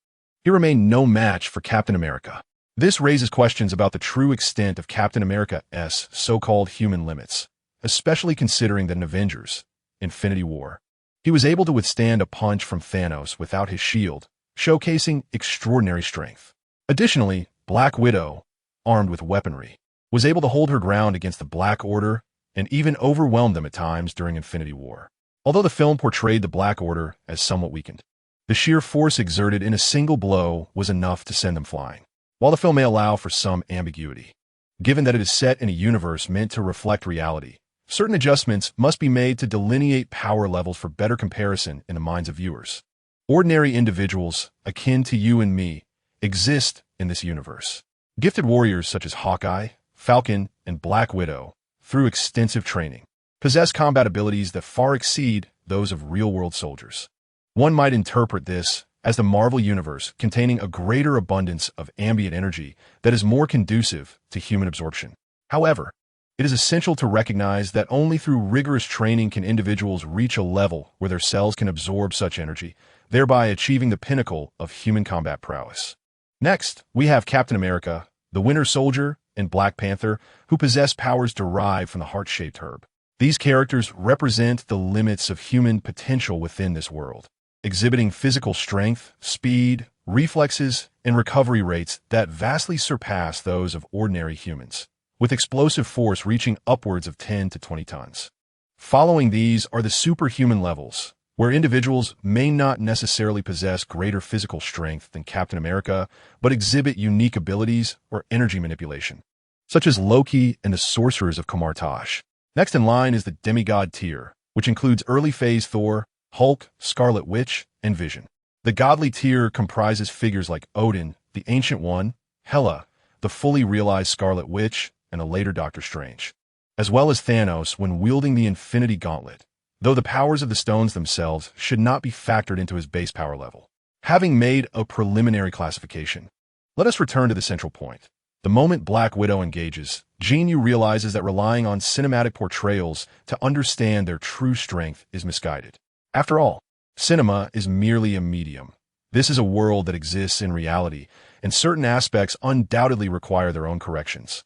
Speaker 1: he remained no match for Captain America. This raises questions about the true extent of Captain America's so-called human limits, especially considering that in Avengers: Infinity War, he was able to withstand a punch from Thanos without his shield, showcasing extraordinary strength. Additionally, Black Widow, armed with weaponry, was able to hold her ground against the Black Order and even overwhelm them at times during Infinity War. Although the film portrayed the Black Order as somewhat weakened, the sheer force exerted in a single blow was enough to send them flying. While the film may allow for some ambiguity, given that it is set in a universe meant to reflect reality, certain adjustments must be made to delineate power levels for better comparison in the minds of viewers. Ordinary individuals, akin to you and me, exist in this universe. Gifted warriors such as Hawkeye, Falcon, and Black Widow, through extensive training, possess combat abilities that far exceed those of real-world soldiers. One might interpret this as the Marvel Universe containing a greater abundance of ambient energy that is more conducive to human absorption. However, it is essential to recognize that only through rigorous training can individuals reach a level where their cells can absorb such energy, thereby achieving the pinnacle of human combat prowess. Next, we have Captain America, the Winter Soldier, and Black Panther, who possess powers derived from the heart-shaped herb. These characters represent the limits of human potential within this world, exhibiting physical strength, speed, reflexes, and recovery rates that vastly surpass those of ordinary humans, with explosive force reaching upwards of 10 to 20 tons. Following these are the superhuman levels, where individuals may not necessarily possess greater physical strength than Captain America, but exhibit unique abilities or energy manipulation, such as Loki and the Sorcerers of Kamartaj. Next in line is the demigod tier, which includes early-phase Thor, Hulk, Scarlet Witch, and Vision. The godly tier comprises figures like Odin, the Ancient One, Hela, the fully realized Scarlet Witch, and a later Doctor Strange, as well as Thanos when wielding the Infinity Gauntlet, though the powers of the stones themselves should not be factored into his base power level. Having made a preliminary classification, let us return to the central point. The moment Black Widow engages, Jin Yu realizes that relying on cinematic portrayals to understand their true strength is misguided. After all, cinema is merely a medium. This is a world that exists in reality, and certain aspects undoubtedly require their own corrections.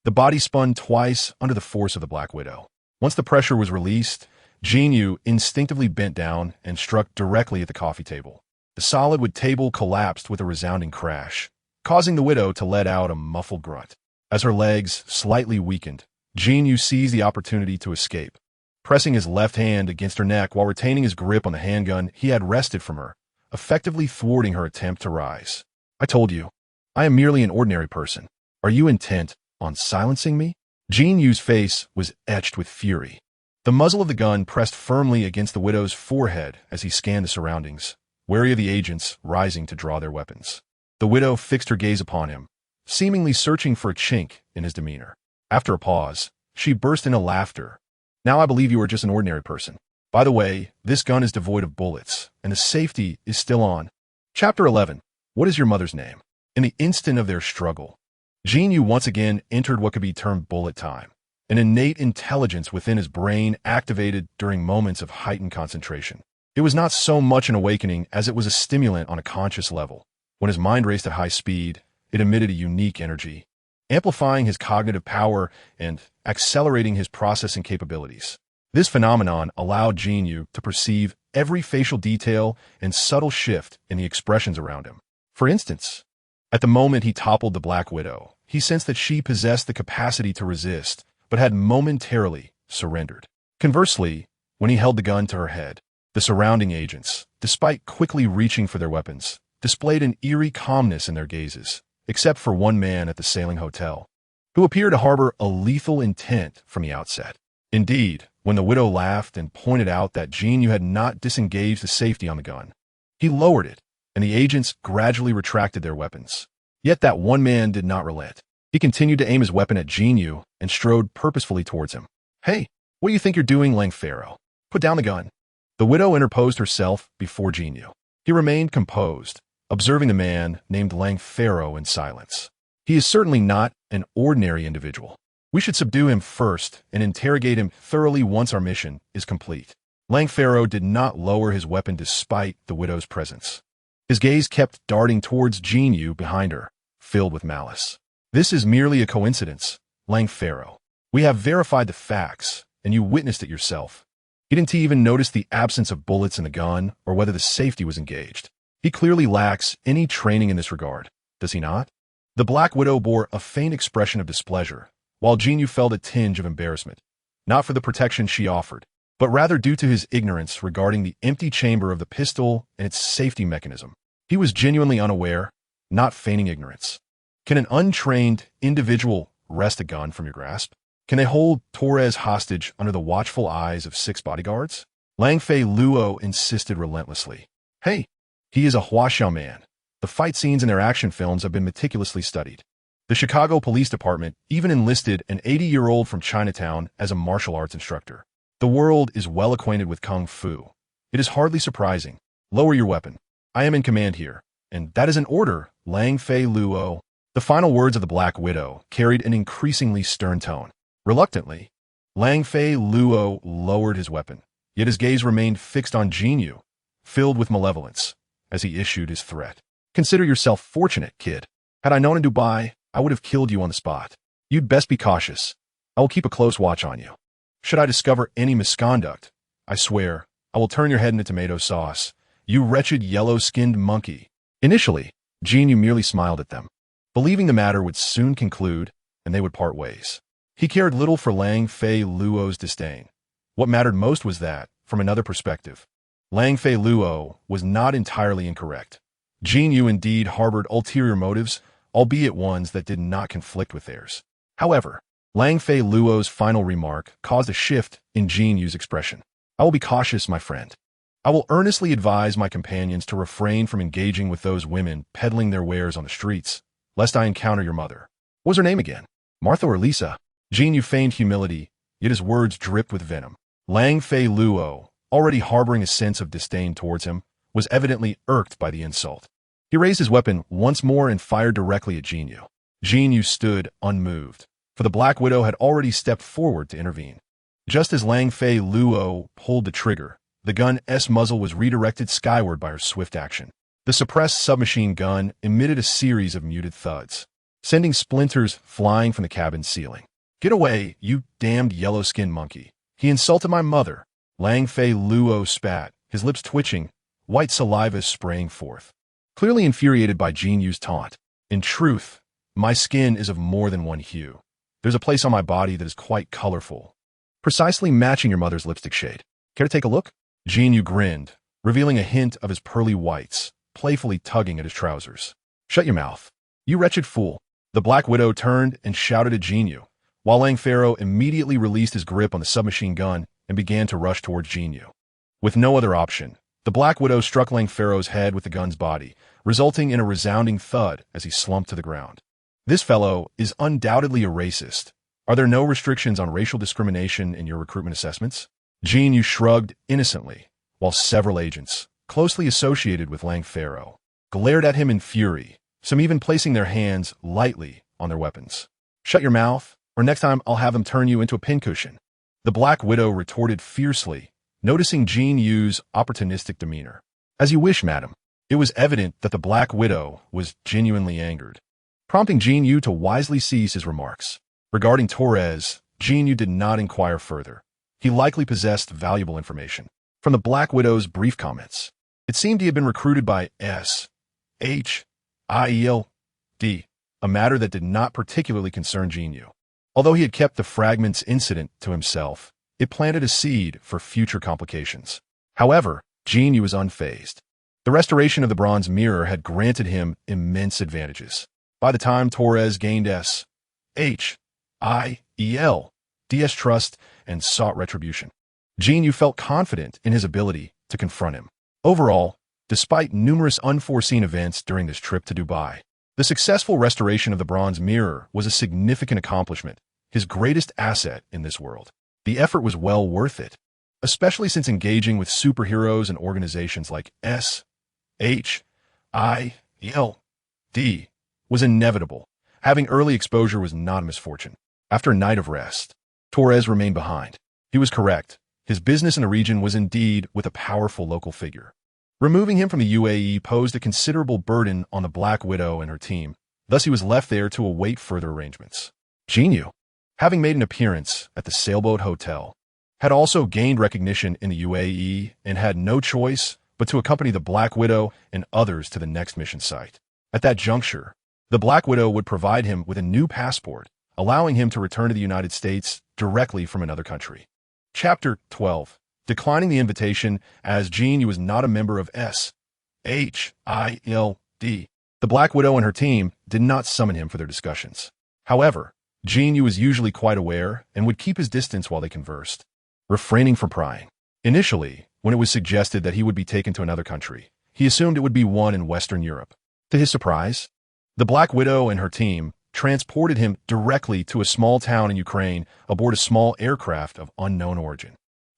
Speaker 1: The body spun twice under the force of the Black Widow. Once the pressure was released, Jin Yu instinctively bent down and struck directly at the coffee table. The solid wood table collapsed with a resounding crash, causing the widow to let out a muffled grunt. As her legs slightly weakened, Jin Yu seized the opportunity to escape, pressing his left hand against her neck while retaining his grip on the handgun he had wrested from her, effectively thwarting her attempt to rise. "I told you, I am merely an ordinary person. Are you intent on silencing me?" Jin Yu's face was etched with fury. The muzzle of the gun pressed firmly against the widow's forehead as he scanned the surroundings, wary of the agents rising to draw their weapons. The widow fixed her gaze upon him, seemingly searching for a chink in his demeanor. After a pause, she burst into laughter. "Now I believe you are just an ordinary person. By the way, this gun is devoid of bullets, and the safety is still on." Chapter 11. What is your mother's name? In the instant of their struggle, Jin Yu once again entered what could be termed bullet time. An innate intelligence within his brain activated during moments of heightened concentration. It was not so much an awakening as it was a stimulant on a conscious level. When his mind raced at high speed, it emitted a unique energy, amplifying his cognitive power and accelerating his processing capabilities. This phenomenon allowed Jin Yu to perceive every facial detail and subtle shift in the expressions around him. For instance, at the moment he toppled the Black Widow, he sensed that she possessed the capacity to resist, but had momentarily surrendered. Conversely, when he held the gun to her head, the surrounding agents, despite quickly reaching for their weapons, displayed an eerie calmness in their gazes, except for one man at the sailing hotel, who appeared to harbor a lethal intent from the outset. Indeed, when the widow laughed and pointed out that Jin Yu had not disengaged the safety on the gun, he lowered it, and the agents gradually retracted their weapons. Yet that one man did not relent. He continued to aim his weapon at Jin Yu and strode purposefully towards him. "Hey, what do you think you're doing, Lang Pharaoh? Put down the gun." The widow interposed herself before Jin Yu. He remained composed, observing the man named Lang Pharaoh in silence. "He is certainly not an ordinary individual. We should subdue him first and interrogate him thoroughly once our mission is complete." Lang Pharaoh did not lower his weapon despite the widow's presence. His gaze kept darting towards Jin Yu behind her, filled with malice. "This is merely a coincidence, Lang Pharaoh. We have verified the facts, and you witnessed it yourself." He didn't even notice the absence of bullets in the gun or whether the safety was engaged. He clearly lacks any training in this regard, does he not? The Black Widow bore a faint expression of displeasure, while Jin Yu felt a tinge of embarrassment, not for the protection she offered, but rather due to his ignorance regarding the empty chamber of the pistol and its safety mechanism. He was genuinely unaware, not feigning ignorance. Can an untrained individual wrest a gun from your grasp? Can they hold Torres hostage under the watchful eyes of 6 bodyguards? Lang Fei Luo insisted relentlessly. "Hey, he is a Huaxiao man. The fight scenes in their action films have been meticulously studied. The Chicago Police Department even enlisted an 80-year-old from Chinatown as a martial arts instructor. The world is well acquainted with Kung Fu. It is hardly surprising. Lower your weapon. I am in command here, and that is an order, Lang Fei Luo. The final words of the Black Widow carried an increasingly stern tone. Reluctantly, Lang Fei Luo lowered his weapon, yet his gaze remained fixed on Jin Yu, filled with malevolence, as he issued his threat. Consider yourself fortunate, kid. Had I known in Dubai, I would have killed you on the spot. You'd best be cautious. I will keep a close watch on you. Should I discover any misconduct, I swear, I will turn your head into tomato sauce. You wretched yellow-skinned monkey. Initially, Jin Yu merely smiled at them, believing the matter would soon conclude and they would part ways. He cared little for Lang Fei Luo's disdain. What mattered most was that, from another perspective, Lang Fei Luo was not entirely incorrect. Jin Yu indeed harbored ulterior motives, albeit ones that did not conflict with theirs. However, Lang Fei Luo's final remark caused a shift in Jin Yu's expression. I will be cautious, my friend. I will earnestly advise my companions to refrain from engaging with those women peddling their wares on the streets, lest I encounter your mother. What was her name again? Martha or Lisa? Jin Yu feigned humility, yet his words dripped with venom. Lang Fei Luo, already harboring a sense of disdain towards him, was evidently irked by the insult. He raised his weapon once more and fired directly at Jin Yu. Jin Yu stood unmoved, for the Black Widow had already stepped forward to intervene. Just as Lang Fei Luo pulled the trigger, the gun's muzzle was redirected skyward by her swift action. The suppressed submachine gun emitted a series of muted thuds, sending splinters flying from the cabin's ceiling. Get away, you damned yellow-skinned monkey. He insulted my mother. Lang Fei Luo spat, his lips twitching, white saliva spraying forth. Clearly infuriated by Jin Yu's taunt. In truth, my skin is of more than one hue. There's a place on my body that is quite colorful, precisely matching your mother's lipstick shade. Care to take a look? Jin Yu grinned, revealing a hint of his pearly whites, playfully tugging at his trousers. Shut your mouth, you wretched fool. The Black Widow turned and shouted at Jin Yu, while Lang Fei immediately released his grip on the submachine gun and began to rush towards Jin Yu. With no other option, the Black Widow struck Lang Fei's head with the gun's body, resulting in a resounding thud as he slumped to the ground. This fellow is undoubtedly a racist. Are there no restrictions on racial discrimination in your recruitment assessments? Jin Yu shrugged innocently, while several agents, closely associated with Lang Fei, glared at him in fury, some even placing their hands lightly on their weapons. Shut your mouth, or next time I'll have them turn you into a pincushion. The Black Widow retorted fiercely, noticing Jin Yu's opportunistic demeanor. As you wish, madam. It was evident that the Black Widow was genuinely angered, prompting Jin Yu to wisely cease his remarks. Regarding Torres, Jin Yu did not inquire further. He likely possessed valuable information. From the Black Widow's brief comments, it seemed he had been recruited by S.H.I.E.L.D., a matter that did not particularly concern Jin Yu. Although he had kept the fragments incident to himself, it planted a seed for future complications. However, Jin Yu was unfazed. The restoration of the bronze mirror had granted him immense advantages. By the time Torres gained S.H.I.E.L.D.'s trust and sought retribution, Jin Yu felt confident in his ability to confront him. Overall, despite numerous unforeseen events during this trip to Dubai, the successful restoration of the bronze mirror was a significant accomplishment, his greatest asset in this world. The effort was well worth it, especially since engaging with superheroes and organizations like S.H.I.E.L.D. was inevitable. Having early exposure was not a misfortune. After a night of rest, Torres remained behind. He was correct. His business in the region was indeed with a powerful local figure. Removing him from the UAE posed a considerable burden on the Black Widow and her team. Thus he was left there to await further arrangements. Jin Yu, having made an appearance at the Sailboat Hotel, had also gained recognition in the UAE and had no choice but to accompany the Black Widow and others to the next mission site. At that juncture, the Black Widow would provide him with a new passport, allowing him to return to the United States directly from another country. Chapter 12. Declining the invitation, as Jin Yu was not a member of S.H.I.E.L.D., the Black Widow and her team did not summon him for their discussions. However, Jin Yu was usually quite aware and would keep his distance while they conversed, refraining from prying. Initially, when it was suggested that he would be taken to another country, he assumed it would be one in Western Europe. To his surprise, the Black Widow and her team transported him directly to a small town in Ukraine aboard a small aircraft of unknown origin.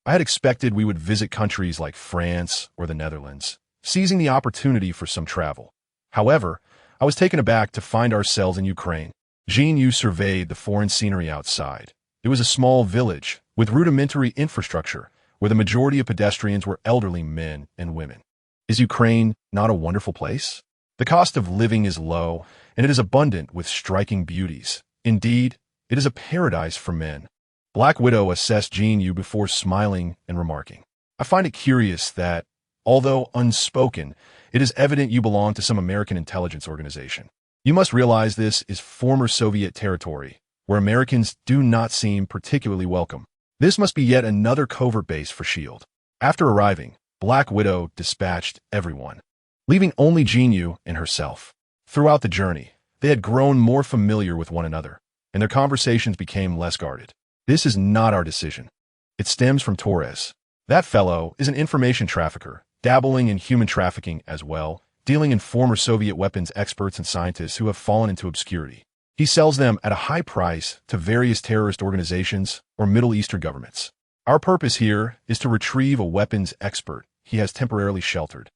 Speaker 1: I had expected we would visit countries like France or the Netherlands, seizing the opportunity for some travel. However, I was taken aback to find ourselves in Ukraine. Jin Yu surveyed the foreign scenery outside. It was a small village with rudimentary infrastructure where the majority of pedestrians were elderly men and women. Is Ukraine not a wonderful place? The cost of living is low, and it is abundant with striking beauties. Indeed, it is a paradise for men. Black Widow assessed Jin Yu before smiling and remarking, I find it curious that, although unspoken, it is evident you belong to some American intelligence organization. You must realize this is former Soviet territory, where Americans do not seem particularly welcome. This must be yet another covert base for S.H.I.E.L.D. After arriving, Black Widow dispatched everyone, leaving only Jin Yu and herself. Throughout the journey, they had grown more familiar with one another, and their conversations became less guarded. This is not our decision. It stems from Torres. That fellow is an information trafficker, dabbling in human trafficking as well, dealing in former Soviet weapons experts and scientists who have fallen into obscurity. He sells them at a high price to various terrorist organizations or Middle Eastern governments. Our purpose here is to retrieve a weapons expert he has temporarily sheltered,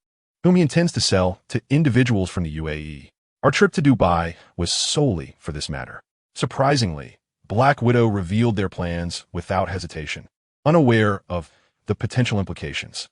Speaker 1: whom he intends to sell to individuals from the UAE. Our trip to Dubai was solely for this matter. Surprisingly, Black Widow revealed their plans without hesitation, unaware of the potential implications.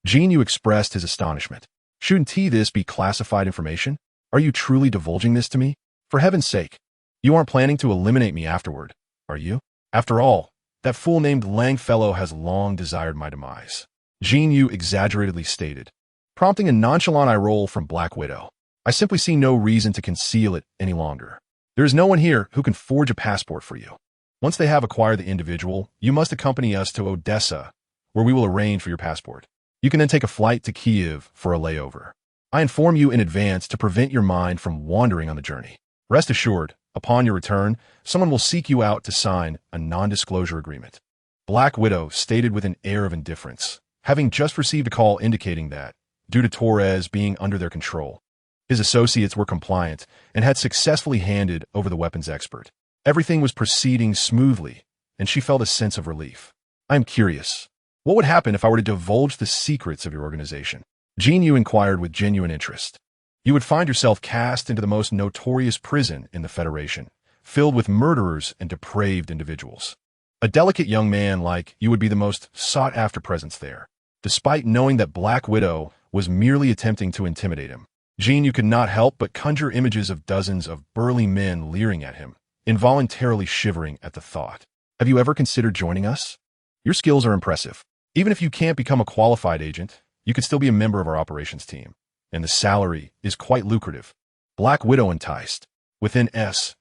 Speaker 1: Jin Yu expressed his astonishment. Shouldn't this be classified information? Are you truly divulging this to me? For heaven's sake, you aren't planning to eliminate me afterward, are you? After all, that fool named Lang fellow has long desired my demise. Jin Yu exaggeratedly stated, prompting a nonchalant eye roll from Black Widow. I simply see no reason to conceal it any longer. There is no one here who can forge a passport for you. Once they have acquired the individual, you must accompany us to Odessa, where we will arrange for your passport. You can then take a flight to Kyiv for a layover. I inform you in advance to prevent your mind from wandering on the journey. Rest assured, upon your return, someone will seek you out to sign a non-disclosure agreement. Black Widow stated with an air of indifference, having just received a call indicating that, due to Torres being under their control, his associates were compliant and had successfully handed over the weapons expert. Everything was proceeding smoothly, and she felt a sense of relief. I am curious. What would happen if I were to divulge the secrets of your organization? Jin Yu inquired with genuine interest. You would find yourself cast into the most notorious prison in the Federation, filled with murderers and depraved individuals. A delicate young man like you would be the most sought-after presence there. Despite knowing that Black Widow was merely attempting to intimidate him, Jin Yu could not help but conjure images of dozens of burly men leering at him, involuntarily shivering at the thought. Have you ever considered joining us? Your skills are impressive. Even if you can't become a qualified agent, you could still be a member of our operations team, and the salary is quite lucrative. Black Widow enticed. Within S.H.I.E.L.D.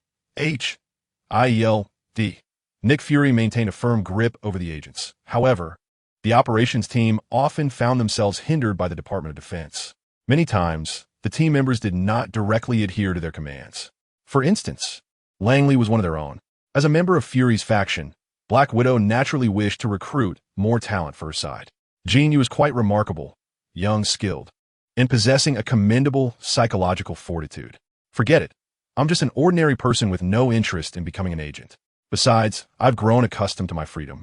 Speaker 1: Nick Fury maintained a firm grip over the agents. However, the operations team often found themselves hindered by the Department of Defense. Many times, the team members did not directly adhere to their commands. For instance, Langley was one of their own. As a member of Fury's faction, Black Widow naturally wished to recruit more talent for her side. Jin Yu was quite remarkable, young, skilled, and possessing a commendable psychological fortitude. Forget it. I'm just an ordinary person with no interest in becoming an agent. Besides, I've grown accustomed to my freedom.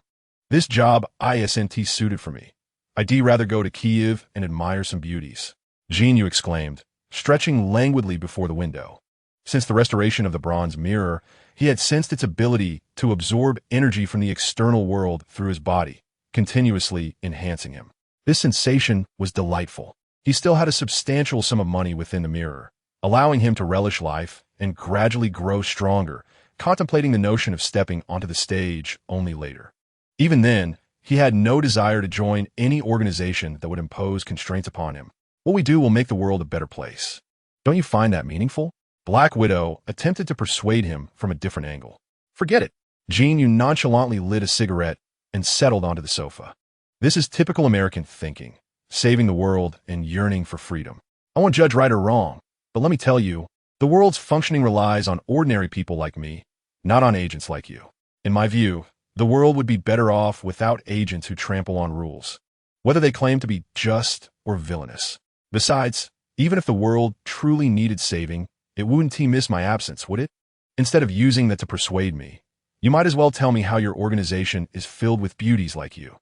Speaker 1: This job isn't suited for me. I'd rather go to Kyiv and admire some beauties. Jin Yu exclaimed, stretching languidly before the window. Since the restoration of the bronze mirror, he had sensed its ability to absorb energy from the external world through his body, continuously enhancing him. This sensation was delightful. He still had a substantial sum of money within the mirror, allowing him to relish life and gradually grow stronger, contemplating the notion of stepping onto the stage only later. Even then, he had no desire to join any organization that would impose constraints upon him. What we do will make the world a better place. Don't you find that meaningful? Black Widow attempted to persuade him from a different angle. Forget it. Jin Yu nonchalantly lit a cigarette and settled onto the sofa. This is typical American thinking, saving the world and yearning for freedom. I won't judge right or wrong, but let me tell you, the world's functioning relies on ordinary people like me, not on agents like you. In my view, the world would be better off without agents who trample on rules, whether they claim to be just or villainous. Besides, even if the world truly needed saving, it wouldn't miss my absence, would it? Instead of using that to persuade me, you might as well tell me how your organization is filled with beauties like you.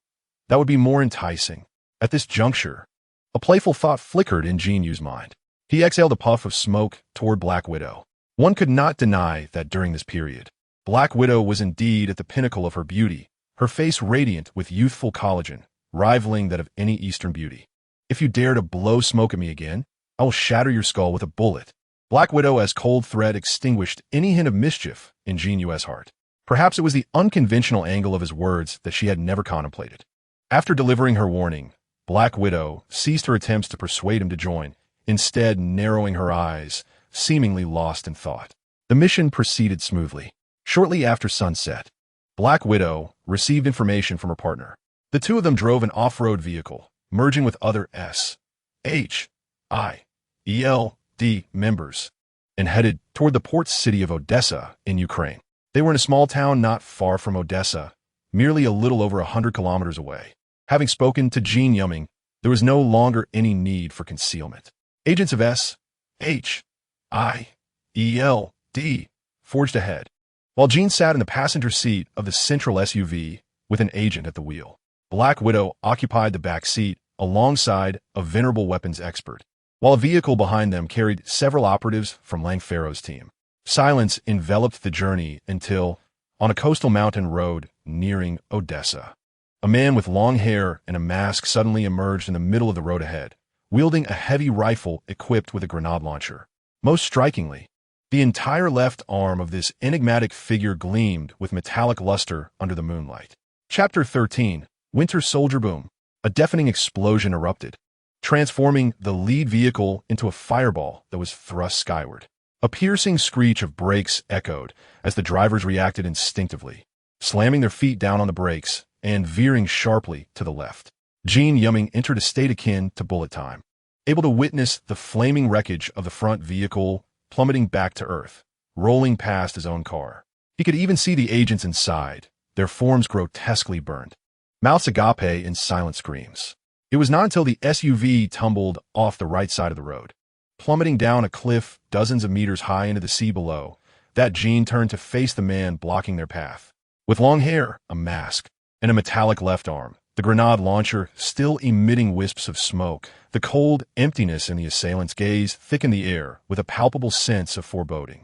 Speaker 1: That would be more enticing. At this juncture, A playful thought flickered in Jin Yu's mind. He exhaled a puff of smoke toward Black Widow. One could not deny that during this period, Black Widow was indeed at the pinnacle of her beauty, her face radiant with youthful collagen, rivaling that of any Eastern beauty. If you dare to blow smoke at me again, I will shatter your skull with a bullet. Black Widow as cold thread extinguished any hint of mischief in Jin Yu's heart. Perhaps it was the unconventional angle of his words that she had never contemplated. After delivering her warning, Black Widow ceased her attempts to persuade him to join, instead narrowing her eyes, seemingly lost in thought. The mission proceeded smoothly. Shortly after sunset, Black Widow received information from her partner. The two of them drove an off-road vehicle, merging with other SHIELD members, and headed toward the port city of Odessa in Ukraine. They were in a small town not far from Odessa, merely a little over 100 kilometers away. Having spoken to Jin Yu, there was no longer any need for concealment. Agents of SHIELD forged ahead, while Jin sat in the passenger seat of the central SUV with an agent at the wheel. Black Widow occupied the back seat alongside a venerable weapons expert, while a vehicle behind them carried several operatives from Langfaro's team. Silence enveloped the journey until, on a coastal mountain road nearing Odessa, a man with long hair and a mask suddenly emerged in the middle of the road ahead, wielding a heavy rifle equipped with a grenade launcher. Most strikingly, the entire left arm of this enigmatic figure gleamed with metallic luster under the moonlight. Chapter 13, Winter Soldier Boom. A deafening explosion erupted, transforming the lead vehicle into a fireball that was thrust skyward. A piercing screech of brakes echoed as the drivers reacted instinctively, slamming their feet down on the brakes and veering sharply to the left. Jin Yu entered a state akin to bullet time, able to witness the flaming wreckage of the front vehicle plummeting back to earth, rolling past his own car. He could even see the agents inside, their forms grotesquely burned, mouths agape in silent screams. It was not until the SUV tumbled off the right side of the road, plummeting down a cliff dozens of meters high into the sea below, that Jin turned to face the man blocking their path. With long hair, a mask, and a metallic left arm, the grenade launcher still emitting wisps of smoke, the cold emptiness in the assailant's gaze thickened the air with a palpable sense of foreboding.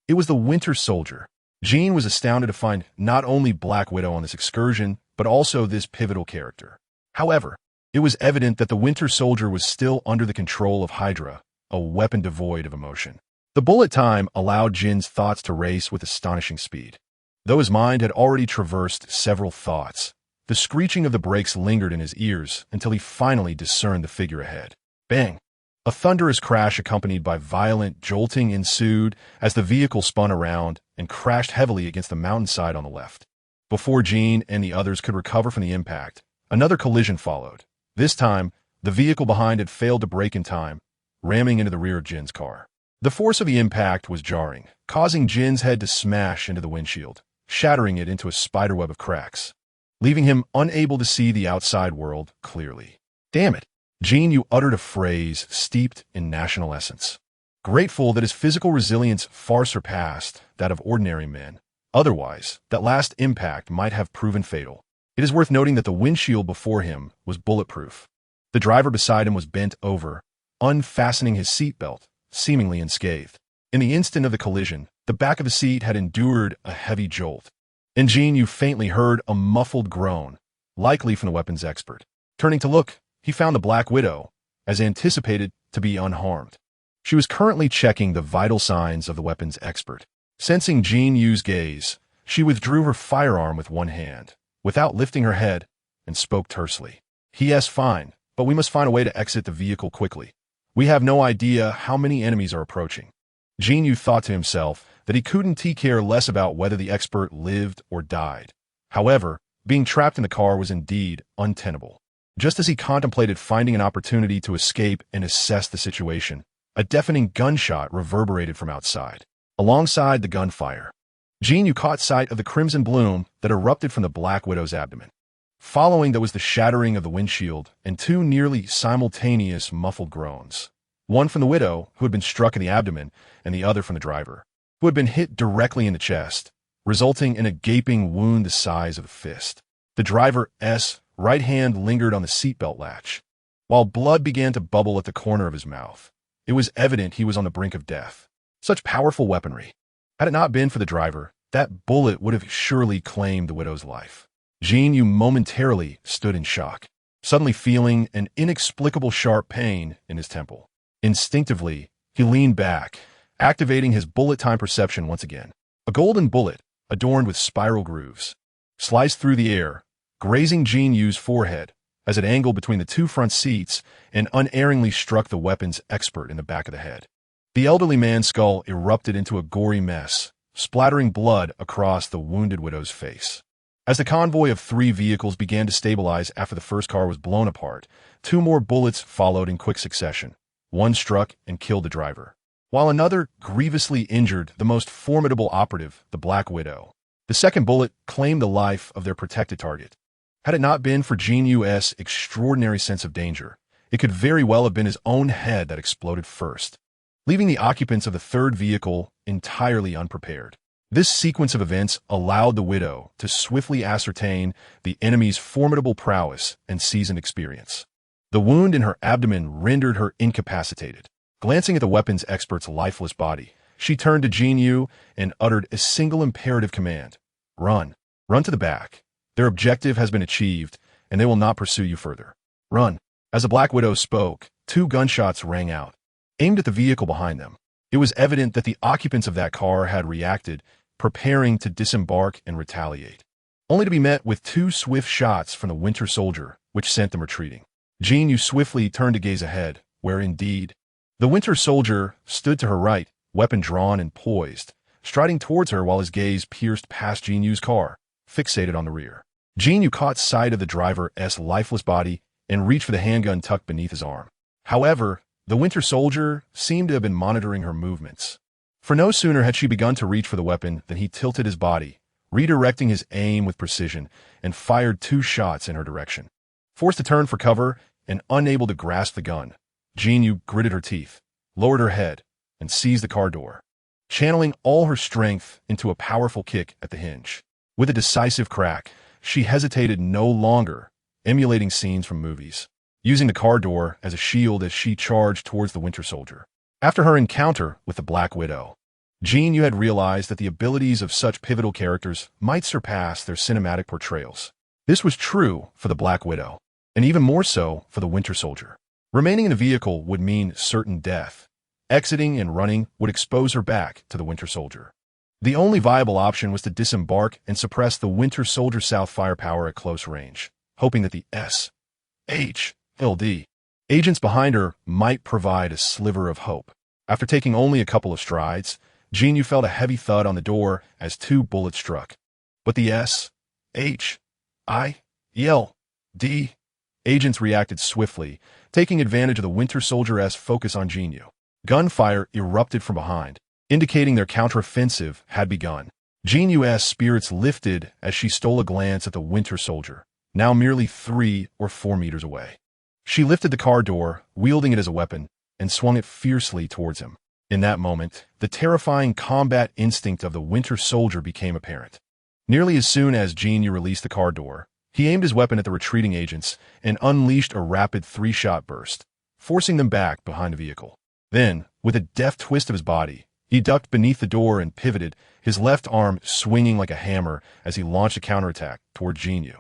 Speaker 1: It was the Winter Soldier. Jin was astounded to find not only Black Widow on this excursion, but also this pivotal character. However, it was evident that the Winter Soldier was still under the control of Hydra, a weapon devoid of emotion. The bullet time allowed Jin's thoughts to race with astonishing speed. Though his mind had already traversed several thoughts, the screeching of the brakes lingered in his ears until he finally discerned the figure ahead. Bang! A thunderous crash accompanied by violent jolting ensued as the vehicle spun around and crashed heavily against the mountainside on the left. Before Jin and the others could recover from the impact, another collision followed. This time, the vehicle behind had failed to brake in time, ramming into the rear of Jin's car. The force of the impact was jarring, causing Jin's head to smash into the windshield, shattering it into a spiderweb of cracks, leaving him unable to see the outside world clearly. Damn it! Jin Yu uttered a phrase steeped in national essence, grateful that his physical resilience far surpassed that of ordinary men. Otherwise, that last impact might have proven fatal. It is worth noting that the windshield before him was bulletproof. The driver beside him was bent over, unfastening his seatbelt, seemingly unscathed. In the instant of the collision, the back of the seat had endured a heavy jolt, and Jin Yu faintly heard a muffled groan, likely from the weapons expert. Turning to look, he found the Black Widow, as anticipated, to be unharmed. She was currently checking the vital signs of the weapons expert. Sensing Jin Yu's gaze, she withdrew her firearm with one hand, without lifting her head, and spoke tersely. "Yes, fine, but we must find a way to exit the vehicle quickly. We have no idea how many enemies are approaching." Jin Yu thought to himself that he couldn't care less about whether the expert lived or died. However, being trapped in the car was indeed untenable. Just as he contemplated finding an opportunity to escape and assess the situation, a deafening gunshot reverberated from outside. Alongside the gunfire, Jin Yu caught sight of the crimson bloom that erupted from the Black Widow's abdomen. Following that was the shattering of the windshield and two nearly simultaneous muffled groans. One from the widow, who had been struck in the abdomen, and the other from the driver, who had been hit directly in the chest, resulting in a gaping wound the size of a fist. The driver's right hand lingered on the seatbelt latch, while blood began to bubble at the corner of his mouth. It was evident he was on the brink of death. Such powerful weaponry. Had it not been for the driver, that bullet would have surely claimed the widow's life. Jin Yu momentarily stood in shock, suddenly feeling an inexplicable sharp pain in his temple. Instinctively, he leaned back, activating his bullet-time perception once again. A golden bullet, adorned with spiral grooves, sliced through the air, grazing Jin Yu's forehead as it angled between the two front seats and unerringly struck the weapon's expert in the back of the head. The elderly man's skull erupted into a gory mess, splattering blood across the wounded widow's face. As the convoy of 3 vehicles began to stabilize after the first car was blown apart, 2 more bullets followed in quick succession. One struck and killed the driver, while another grievously injured the most formidable operative, the Black Widow. The second bullet claimed the life of their protected target. Had it not been for Jin Yu's extraordinary sense of danger, it could very well have been his own head that exploded first, leaving the occupants of the third vehicle entirely unprepared. This sequence of events allowed the widow to swiftly ascertain the enemy's formidable prowess and seasoned experience. The wound in her abdomen rendered her incapacitated. Glancing at the weapons expert's lifeless body, she turned to Jin Yu and uttered a single imperative command. Run. Run to the back. Their objective has been achieved, and they will not pursue you further. Run. As the Black Widow spoke, 2 gunshots rang out, aimed at the vehicle behind them. It was evident that the occupants of that car had reacted, preparing to disembark and retaliate, only to be met with 2 swift shots from the Winter Soldier, which sent them retreating. Jin Yu swiftly turned to gaze ahead, where indeed the Winter Soldier stood to her right, weapon drawn and poised, striding towards her while his gaze pierced past Jin Yu's car, fixated on the rear. Jin Yu caught sight of the driver's lifeless body and reached for the handgun tucked beneath his arm. However, the Winter Soldier seemed to have been monitoring her movements. For no sooner had she begun to reach for the weapon than he tilted his body, redirecting his aim with precision, and fired 2 shots in her direction. Forced to turn for cover and unable to grasp the gun, Jin Yu gritted her teeth, lowered her head, and seized the car door, channeling all her strength into a powerful kick at the hinge. With a decisive crack, she hesitated no longer, emulating scenes from movies, using the car door as a shield as she charged towards the Winter Soldier. After her encounter with the Black Widow, Jin Yu had realized that the abilities of such pivotal characters might surpass their cinematic portrayals. This was true for the Black Widow, and even more so for the Winter Soldier. Remaining in the vehicle would mean certain death. Exiting and running would expose her back to the Winter Soldier. The only viable option was to disembark and suppress the Winter Soldier's south firepower at close range, hoping that the SHLD agents behind her might provide a sliver of hope. After taking only a couple of strides, Jin Yu felt a heavy thud on the door as 2 bullets struck. But the SHIELD agents reacted swiftly, taking advantage of the Winter Soldier's focus on Jin Yu. Gunfire erupted from behind, indicating their counteroffensive had begun. Jin Yu's spirits lifted as she stole a glance at the Winter Soldier, now merely 3 or 4 meters away. She lifted the car door, wielding it as a weapon, and swung it fiercely towards him. In that moment, the terrifying combat instinct of the Winter Soldier became apparent. Nearly as soon as Jin Yu released the car door, he aimed his weapon at the retreating agents and unleashed a rapid 3-shot burst, forcing them back behind the vehicle. Then, with a deft twist of his body, he ducked beneath the door and pivoted, his left arm swinging like a hammer as he launched a counterattack toward Jin Yu.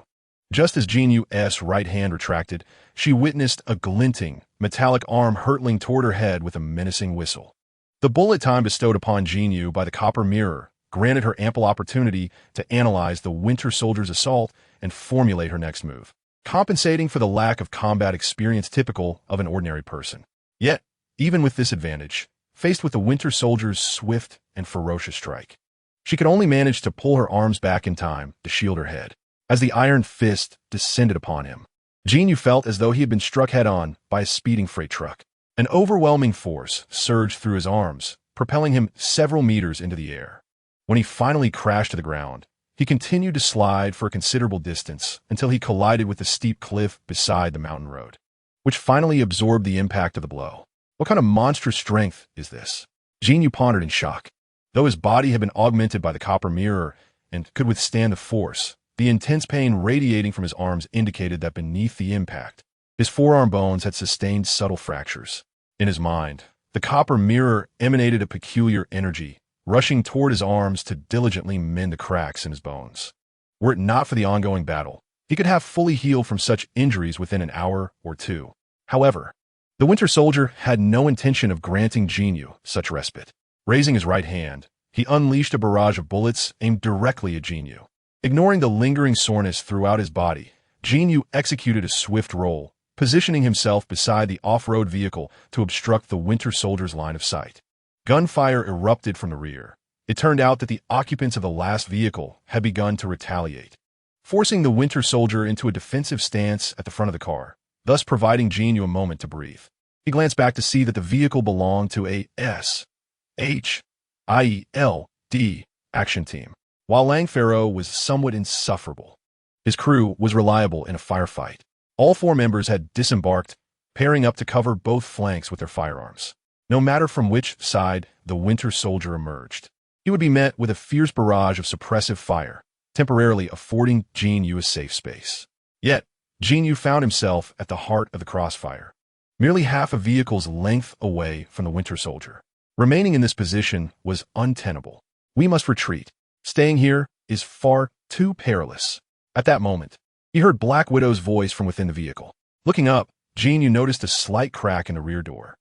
Speaker 1: Just as Jin Yu's right hand retracted, she witnessed a glinting, metallic arm hurtling toward her head with a menacing whistle. The bullet time bestowed upon Jin Yu by the copper mirror granted her ample opportunity to analyze the Winter Soldier's assault and formulate her next move, compensating for the lack of combat experience typical of an ordinary person. Yet, even with this advantage, faced with the Winter Soldier's swift and ferocious strike, she could only manage to pull her arms back in time to shield her head. As the iron fist descended upon him, Jin Yu felt as though he had been struck head-on by a speeding freight truck. An overwhelming force surged through his arms, propelling him several meters into the air. When he finally crashed to the ground, he continued to slide for a considerable distance until he collided with the steep cliff beside the mountain road, which finally absorbed the impact of the blow. What kind of monstrous strength is this? Jin Yu pondered in shock. Though his body had been augmented by the copper mirror and could withstand the force, the intense pain radiating from his arms indicated that beneath the impact, His forearm bones had sustained subtle fractures. In his mind, the copper mirror emanated a peculiar energy, rushing toward his arms to diligently mend the cracks in his bones. Were it not for the ongoing battle, he could have fully healed from such injuries within an hour or two. However, the Winter Soldier had no intention of granting Jin Yu such respite. Raising his right hand, he unleashed a barrage of bullets aimed directly at Jin Yu. Ignoring the lingering soreness throughout his body, Jin Yu executed a swift roll, positioning himself beside the off-road vehicle to obstruct the Winter Soldier's line of sight. Gunfire erupted from the rear. It turned out that the occupants of the last vehicle had begun to retaliate, forcing the Winter Soldier into a defensive stance at the front of the car, thus providing Jin Yu a moment to breathe. He glanced back to see that the vehicle belonged to a S.H.I.E.L.D. action team. While Langfaro was somewhat insufferable, his crew was reliable in a firefight. All four members had disembarked, pairing up to cover both flanks with their firearms. No matter from which side the Winter Soldier emerged, he would be met with a fierce barrage of suppressive fire, temporarily affording Jin Yu a safe space. Yet, Jin Yu found himself at the heart of the crossfire, merely half a vehicle's length away from the Winter Soldier. Remaining in this position was untenable. We must retreat. Staying here is far too perilous. At that moment, he heard Black Widow's voice from within the vehicle. Looking up, Jin Yu noticed a slight crack in the rear door.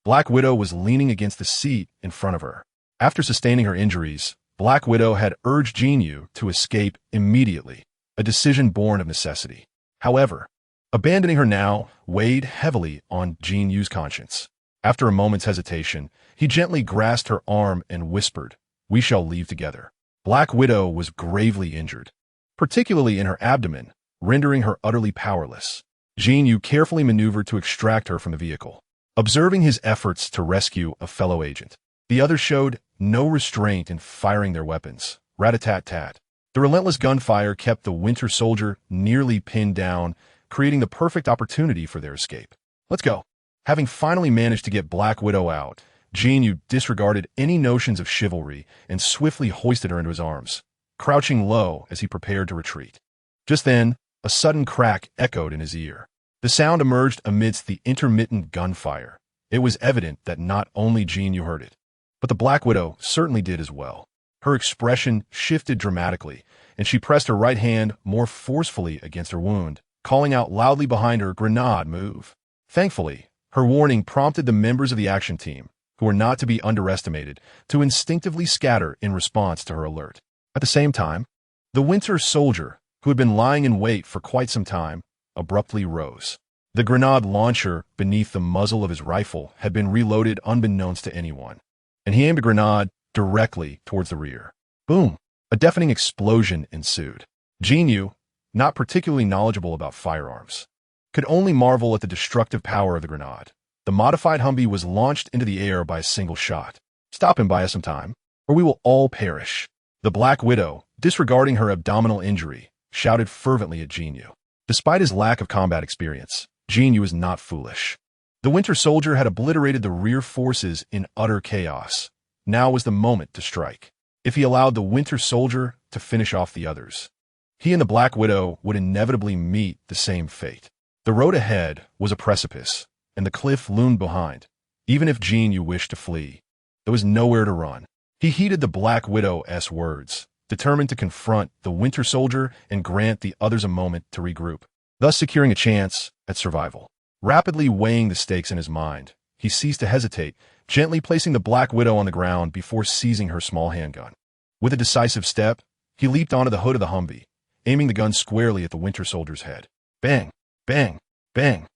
Speaker 1: Black Widow was leaning against the seat in front of her. After sustaining her injuries, Black Widow had urged Jin Yu to escape immediately, a decision born of necessity. However, abandoning her now weighed heavily on Jin Yu's conscience. After a moment's hesitation, he gently grasped her arm and whispered, "We shall leave together." Black Widow was gravely injured, particularly in her abdomen, rendering her utterly powerless. Jin Yu carefully maneuvered to extract her from the vehicle. Observing his efforts to rescue a fellow agent, the others showed no restraint in firing their weapons. Rat-a-tat-tat. The relentless gunfire kept the Winter Soldier nearly pinned down, creating the perfect opportunity for their escape. "Let's go." Having finally managed to get Black Widow out, Jin Yu disregarded any notions of chivalry and swiftly hoisted her into his arms, crouching low as he prepared to retreat. Just then, a sudden crack echoed in his ear. The sound emerged amidst the intermittent gunfire. It was evident that not only Jin Yu heard it, but the Black Widow certainly did as well. Her expression shifted dramatically, and she pressed her right hand more forcefully against her wound, calling out loudly behind her, "Grenade, move." Thankfully, her warning prompted the members of the action team, who were not to be underestimated, to instinctively scatter in response to her alert. At the same time, the Winter Soldier, who had been lying in wait for quite some time, abruptly rose. The grenade launcher beneath the muzzle of his rifle had been reloaded unbeknownst to anyone, and he aimed a grenade directly towards the rear. Boom! A deafening explosion ensued. Jin Yu, not particularly knowledgeable about firearms, could only marvel at the destructive power of the grenade. The modified Humvee was launched into the air by a single shot. "Stop him, buy us some time, or we will all perish." The Black Widow, disregarding her abdominal injury, shouted fervently at Jin Yu. Despite his lack of combat experience, Jin Yu was not foolish. The Winter Soldier had obliterated the rear forces in utter chaos. Now was the moment to strike. If he allowed the Winter Soldier to finish off the others, he and the Black Widow would inevitably meet the same fate. The road ahead was a precipice, and the cliff loomed behind. Even if Jin Yu wished to flee, there was nowhere to run. He heeded the Black Widow's words, determined to confront the Winter Soldier and grant the others a moment to regroup, thus securing a chance at survival. Rapidly weighing the stakes in his mind, he ceased to hesitate, gently placing the Black Widow on the ground before seizing her small handgun. With a decisive step, he leaped onto the hood of the Humvee, aiming the gun squarely at the Winter Soldier's head. Bang! Bang! Bang!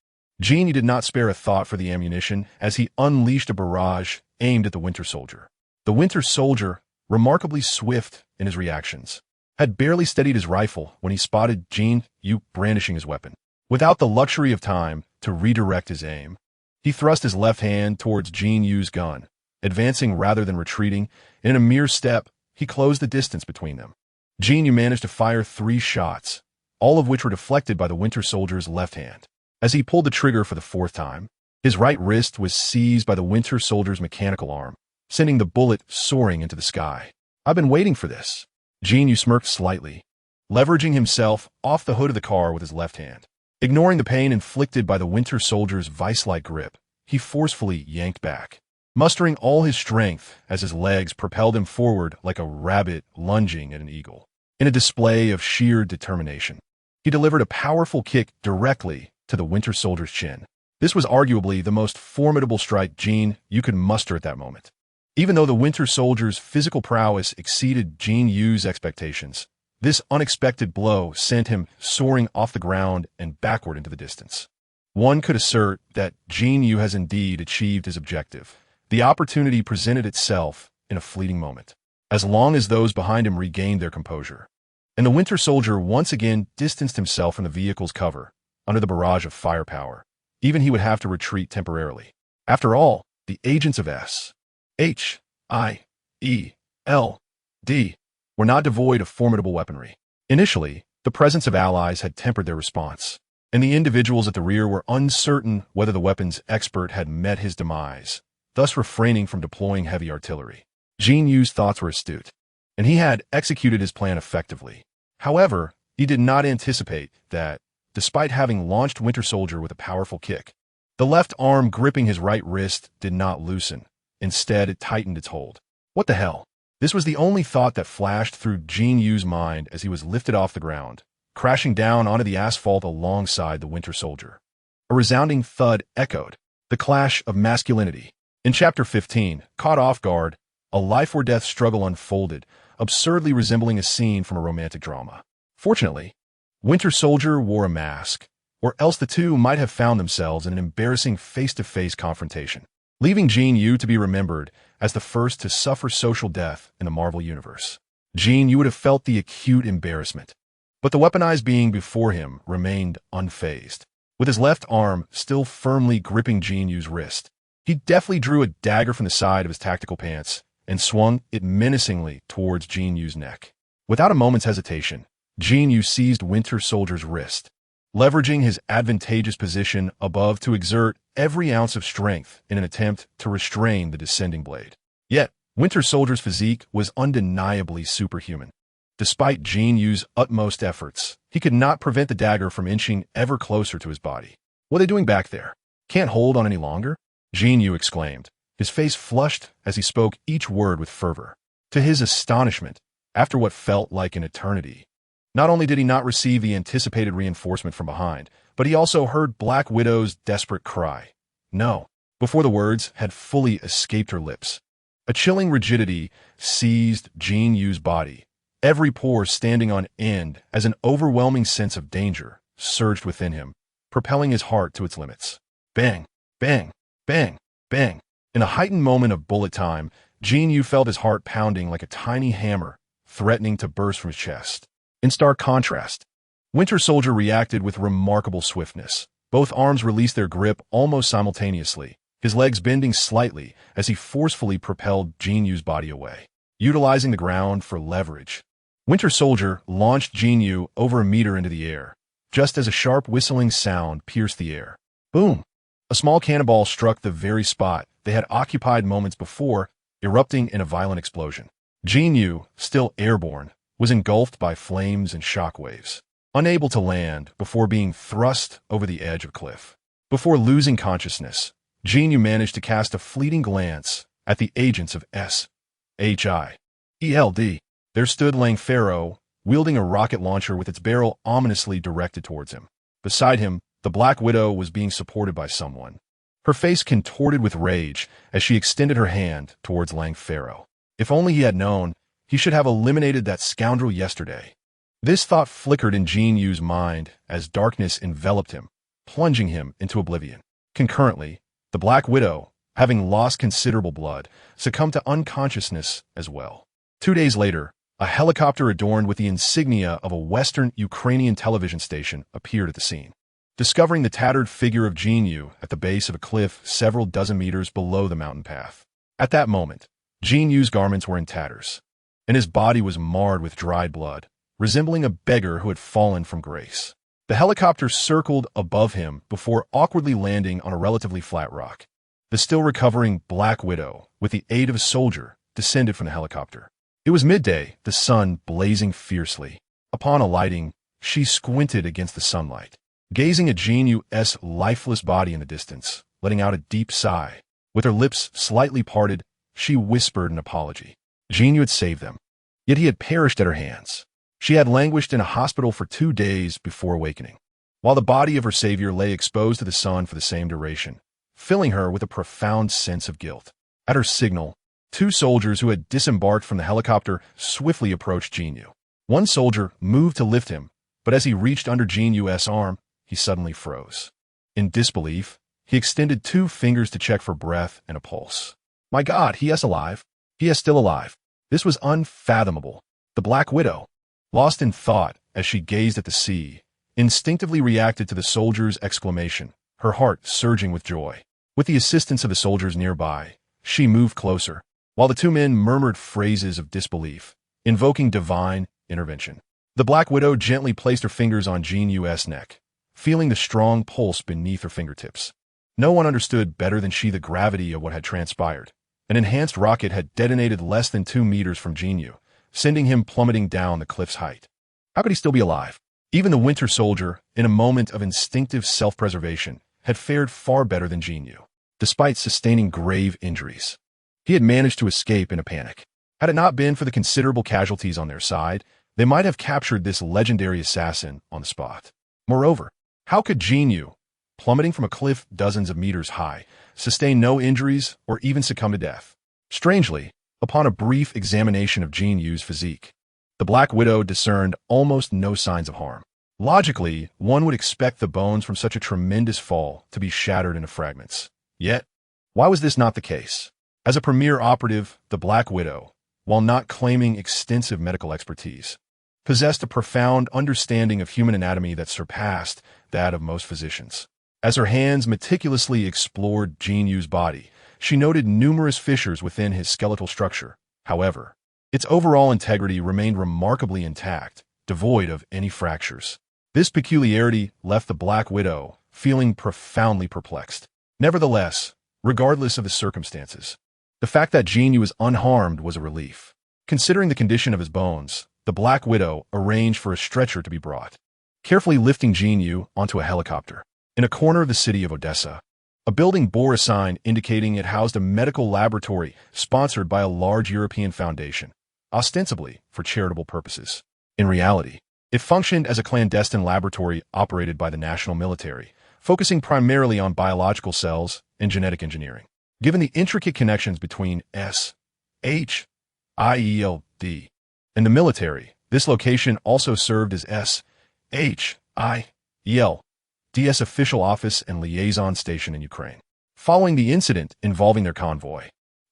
Speaker 1: Jin Yu did not spare a thought for the ammunition as he unleashed a barrage aimed at the Winter Soldier. The Winter Soldier, remarkably swift in his reactions, had barely steadied his rifle when he spotted Jin Yu brandishing his weapon. Without the luxury of time to redirect his aim, he thrust his left hand towards Jin Yu's gun, advancing rather than retreating. In a mere step, he closed the distance between them. Jin Yu managed to fire 3 shots, all of which were deflected by the Winter Soldier's left hand. As he pulled the trigger for the 4th time, his right wrist was seized by the Winter Soldier's mechanical arm, sending the bullet soaring into the sky. "I've been waiting for this." Jin Yu smirked slightly, leveraging himself off the hood of the car with his left hand. Ignoring the pain inflicted by the Winter Soldier's vice-like grip, he forcefully yanked back, mustering all his strength as his legs propelled him forward like a rabbit lunging at an eagle. In a display of sheer determination, he delivered a powerful kick directly to the Winter Soldier's chin. This was arguably the most formidable strike Jin Yu could muster at that moment. Even though the Winter Soldier's physical prowess exceeded Jin Yu's expectations, this unexpected blow sent him soaring off the ground and backward into the distance. One could assert that Jin Yu has indeed achieved his objective. The opportunity presented itself in a fleeting moment, as long as those behind him regained their composure. And the Winter Soldier once again distanced himself from the vehicle's cover, under the barrage of firepower. Even he would have to retreat temporarily. After all, the agents of S.H.I.E.L.D. were not devoid of formidable weaponry. Initially, the presence of allies had tempered their response, and the individuals at the rear were uncertain whether the weapons expert had met his demise, thus refraining from deploying heavy artillery. Jin Yu's thoughts were astute, and he had executed his plan effectively. However, he did not anticipate that, despite having launched Winter Soldier with a powerful kick, the left arm gripping his right wrist did not loosen. Instead, it tightened its hold. What the hell? This was the only thought that flashed through Jin Yu's mind as he was lifted off the ground, crashing down onto the asphalt alongside the Winter Soldier. A resounding thud echoed, the clash of masculinity. In Chapter 15, Caught Off Guard, a life-or-death struggle unfolded, absurdly resembling a scene from a romantic drama. Fortunately, Winter Soldier wore a mask, or else the two might have found themselves in an embarrassing face-to-face confrontation, leaving Jin Yu to be remembered as the first to suffer social death in the Marvel Universe. Jin Yu would have felt the acute embarrassment, but the weaponized being before him remained unfazed. With his left arm still firmly gripping Jin Yu's wrist, he deftly drew a dagger from the side of his tactical pants and swung it menacingly towards Jin Yu's neck. Without a moment's hesitation, Jin Yu seized Winter Soldier's wrist, leveraging his advantageous position above to exert every ounce of strength in an attempt to restrain the descending blade. Yet, Winter Soldier's physique was undeniably superhuman. Despite Jin Yu's utmost efforts, he could not prevent the dagger from inching ever closer to his body. What are they doing back there? Can't hold on any longer? Jin Yu exclaimed, his face flushed as he spoke each word with fervor. To his astonishment, after what felt like an eternity, not only did he not receive the anticipated reinforcement from behind, but he also heard Black Widow's desperate cry, "No," before the words had fully escaped her lips. A chilling rigidity seized Jin Yu's body, every pore standing on end as an overwhelming sense of danger surged within him, propelling his heart to its limits. Bang, bang, bang, bang. In a heightened moment of bullet time, Jin Yu felt his heart pounding like a tiny hammer, threatening to burst from his chest. In stark contrast, Winter Soldier reacted with remarkable swiftness. Both arms released their grip almost simultaneously, his legs bending slightly as he forcefully propelled Jin Yu's body away. Utilizing the ground for leverage, Winter Soldier launched Jin Yu over a meter into the air, just as a sharp whistling sound pierced the air. Boom! A small cannonball struck the very spot they had occupied moments before, erupting in a violent explosion. Jin Yu, still airborne, was engulfed by flames and shockwaves, unable to land before being thrust over the edge of a cliff. Before losing consciousness, Jin Yu managed to cast a fleeting glance at the agents of S.H.I.E.L.D. There stood Lang Faro, wielding a rocket launcher with its barrel ominously directed towards him. Beside him, the Black Widow was being supported by someone, her face contorted with rage as she extended her hand towards Lang Faro. If only he had known, he should have eliminated that scoundrel yesterday. This thought flickered in Jin Yu's mind as darkness enveloped him, plunging him into oblivion. Concurrently, the Black Widow, having lost considerable blood, succumbed to unconsciousness as well. 2 days later, a helicopter adorned with the insignia of a Western Ukrainian television station appeared at the scene, discovering the tattered figure of Jin Yu at the base of a cliff several dozen meters below the mountain path. At that moment, Jin Yu's garments were in tatters, and his body was marred with dried blood, resembling a beggar who had fallen from grace. The helicopter circled above him before awkwardly landing on a relatively flat rock. The still recovering Black Widow, with the aid of a soldier, descended from the helicopter. It was midday, the sun blazing fiercely. Upon alighting, she squinted against the sunlight. gazing at Jin Yu's lifeless body in the distance, letting out a deep sigh. With her lips slightly parted, she whispered an apology. Jin Yu had saved them, yet he had perished at her hands. She had languished in a hospital for 2 days before awakening, while the body of her savior lay exposed to the sun for the same duration, filling her with a profound sense of guilt. At her signal, 2 soldiers who had disembarked from the helicopter swiftly approached Jin Yu. One soldier moved to lift him, but as he reached under Jin Yu's arm, he suddenly froze. In disbelief, he extended 2 fingers to check for breath and a pulse. My God, he is alive. He is still alive. This was unfathomable. The Black Widow, lost in thought as she gazed at the sea, instinctively reacted to the soldier's exclamation, her heart surging with joy. With the assistance of the soldiers nearby, she moved closer, while the 2 men murmured phrases of disbelief, invoking divine intervention. The Black Widow gently placed her fingers on Jin Yu's neck, feeling the strong pulse beneath her fingertips. No one understood better than she the gravity of what had transpired. An enhanced rocket had detonated less than 2 meters from Jin Yu, sending him plummeting down the cliff's height. How could he still be alive? Even the Winter Soldier, in a moment of instinctive self-preservation, had fared far better than Jin Yu, despite sustaining grave injuries. He had managed to escape in a panic. Had it not been for the considerable casualties on their side, they might have captured this legendary assassin on the spot. Moreover, how could Jin Yu, plummeting from a cliff dozens of meters high, sustain no injuries or even succumb to death? Strangely, upon a brief examination of Jin Yu's physique, the Black Widow discerned almost no signs of harm. Logically, one would expect the bones from such a tremendous fall to be shattered into fragments. Yet, why was this not the case? As a premier operative, the Black Widow, while not claiming extensive medical expertise, possessed a profound understanding of human anatomy that surpassed that of most physicians. As her hands meticulously explored Jin Yu's body, she noted numerous fissures within his skeletal structure. However, its overall integrity remained remarkably intact, devoid of any fractures. This peculiarity left the Black Widow feeling profoundly perplexed. Nevertheless, regardless of the circumstances, the fact that Jin Yu was unharmed was a relief. Considering the condition of his bones, the Black Widow arranged for a stretcher to be brought, carefully lifting Jin Yu onto a helicopter. In a corner of the city of Odessa, a building bore a sign indicating it housed a medical laboratory sponsored by a large European foundation, ostensibly for charitable purposes. In reality, it functioned as a clandestine laboratory operated by the national military, focusing primarily on biological cells and genetic engineering. Given the intricate connections between SHIELD and the military, this location also served as SHIELD's official office and liaison station in Ukraine. Following the incident involving their convoy,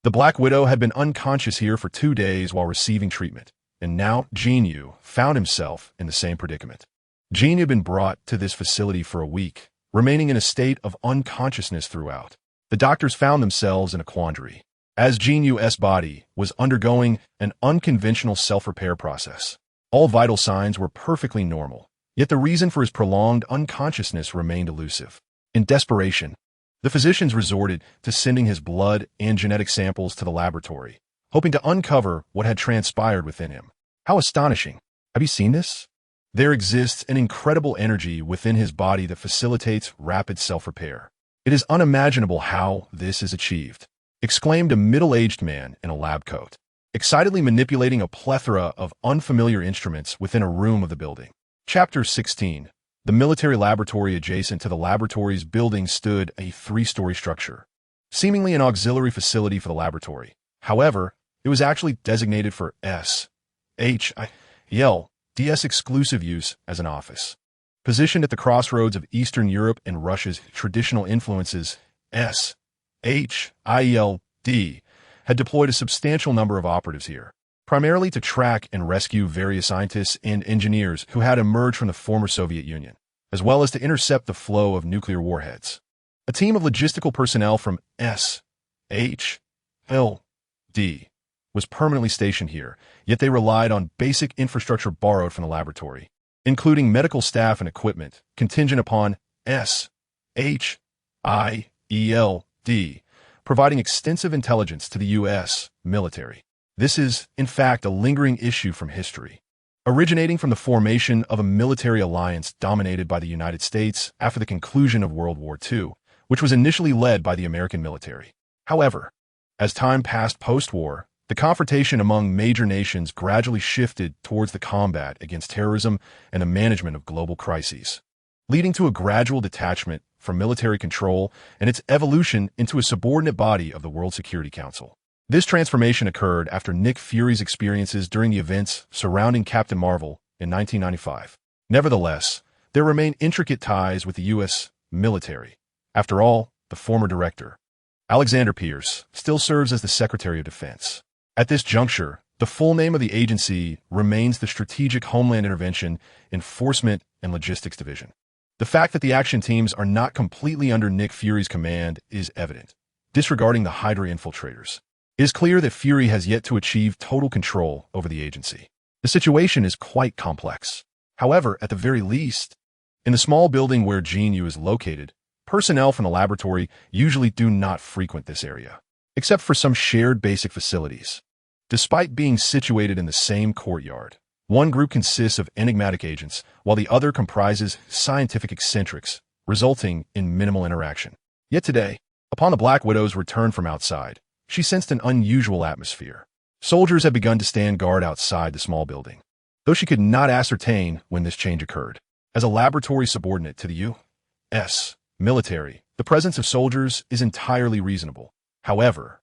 Speaker 1: the Black Widow had been unconscious here for 2 days while receiving treatment, and now Jin Yu found himself in the same predicament. Jin Yu had been brought to this facility for a week, remaining in a state of unconsciousness throughout. The doctors found themselves in a quandary, as Jin Yu's body was undergoing an unconventional self-repair process. All vital signs were perfectly normal, yet the reason for his prolonged unconsciousness remained elusive. In desperation, the physicians resorted to sending his blood and genetic samples to the laboratory, hoping to uncover what had transpired within him. How astonishing! Have you seen this? There exists an incredible energy within his body that facilitates rapid self-repair. It is unimaginable how this is achieved, exclaimed a middle-aged man in a lab coat, excitedly manipulating a plethora of unfamiliar instruments within a room of the building. Chapter 16. The military laboratory adjacent to the laboratory's building stood a 3-story structure, seemingly an auxiliary facility for the laboratory. However, it was actually designated for SHIELD's exclusive use as an office. Positioned at the crossroads of Eastern Europe and Russia's traditional influences, SHIELD had deployed a substantial number of operatives here, primarily to track and rescue various scientists and engineers who had emerged from the former Soviet Union, as well as to intercept the flow of nuclear warheads. A team of logistical personnel from SHIELD was permanently stationed here, yet they relied on basic infrastructure borrowed from the laboratory, including medical staff and equipment contingent upon SHIELD providing extensive intelligence to the U.S. military. This is, in fact, a lingering issue from history. originating from the formation of a military alliance dominated by the United States after the conclusion of World War II, which was initially led by the American military. However, as time passed post-war, the confrontation among major nations gradually shifted towards the combat against terrorism and the management of global crises, leading to a gradual detachment from military control and its evolution into a subordinate body of the World Security Council. This transformation occurred after Nick Fury's experiences during the events surrounding Captain Marvel in 1995. Nevertheless, there remain intricate ties with the U.S. military. After all, the former director, Alexander Pierce, still serves as the Secretary of Defense. At this juncture, the full name of the agency remains the Strategic Homeland Intervention, Enforcement, and Logistics Division. The fact that the action teams are not completely under Nick Fury's command is evident. Disregarding the Hydra infiltrators, it is clear that Fury has yet to achieve total control over the agency. The situation is quite complex. However, at the very least, in the small building where Jin Yu is located, personnel from the laboratory usually do not frequent this area, except for some shared basic facilities. Despite being situated in the same courtyard, one group consists of enigmatic agents, while the other comprises scientific eccentrics, resulting in minimal interaction. Yet today, upon the Black Widow's return from outside, she sensed an unusual atmosphere. Soldiers had begun to stand guard outside the small building, though she could not ascertain when this change occurred. As a laboratory subordinate to the U.S. military, the presence of soldiers is entirely reasonable. However,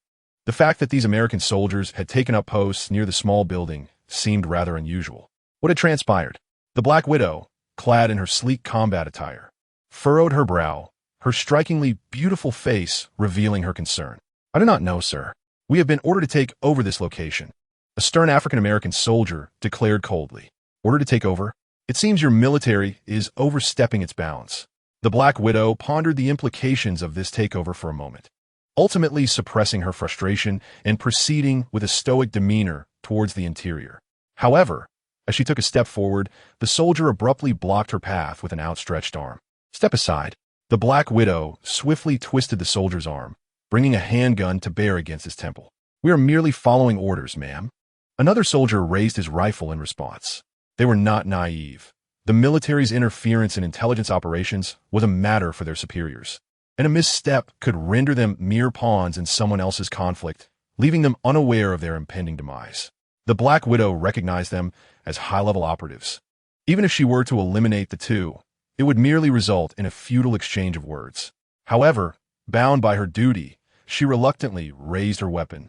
Speaker 1: the fact that these American soldiers had taken up posts near the small building seemed rather unusual. What had transpired? The Black Widow, clad in her sleek combat attire, furrowed her brow, her strikingly beautiful face revealing her concern. "I do not know, sir. We have been ordered to take over this location," a stern African-American soldier declared coldly. "Ordered to take over? It seems your military is overstepping its bounds." The Black Widow pondered the implications of this takeover for a moment, ultimately suppressing her frustration and proceeding with a stoic demeanor towards the interior. However, as she took a step forward, the soldier abruptly blocked her path with an outstretched arm. "Step aside." The Black Widow swiftly twisted the soldier's arm, bringing a handgun to bear against his temple. "We are merely following orders, ma'am." Another soldier raised his rifle in response. They were not naive. The military's interference in intelligence operations was a matter for their superiors, and a misstep could render them mere pawns in someone else's conflict, leaving them unaware of their impending demise. The Black Widow recognized them as high-level operatives. Even if she were to eliminate the two, it would merely result in a futile exchange of words. However, bound by her duty, she reluctantly raised her weapon,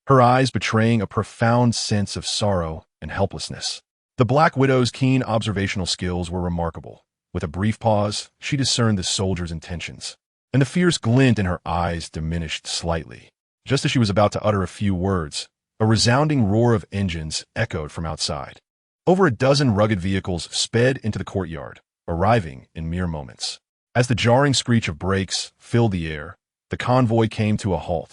Speaker 1: her eyes betraying a profound sense of sorrow and helplessness. The Black Widow's keen observational skills were remarkable. With a brief pause, she discerned the soldier's intentions, and the fierce glint in her eyes diminished slightly. Just as she was about to utter a few words, a resounding roar of engines echoed from outside. Over a dozen rugged vehicles sped into the courtyard, arriving in mere moments. As the jarring screech of brakes filled the air, the convoy came to a halt,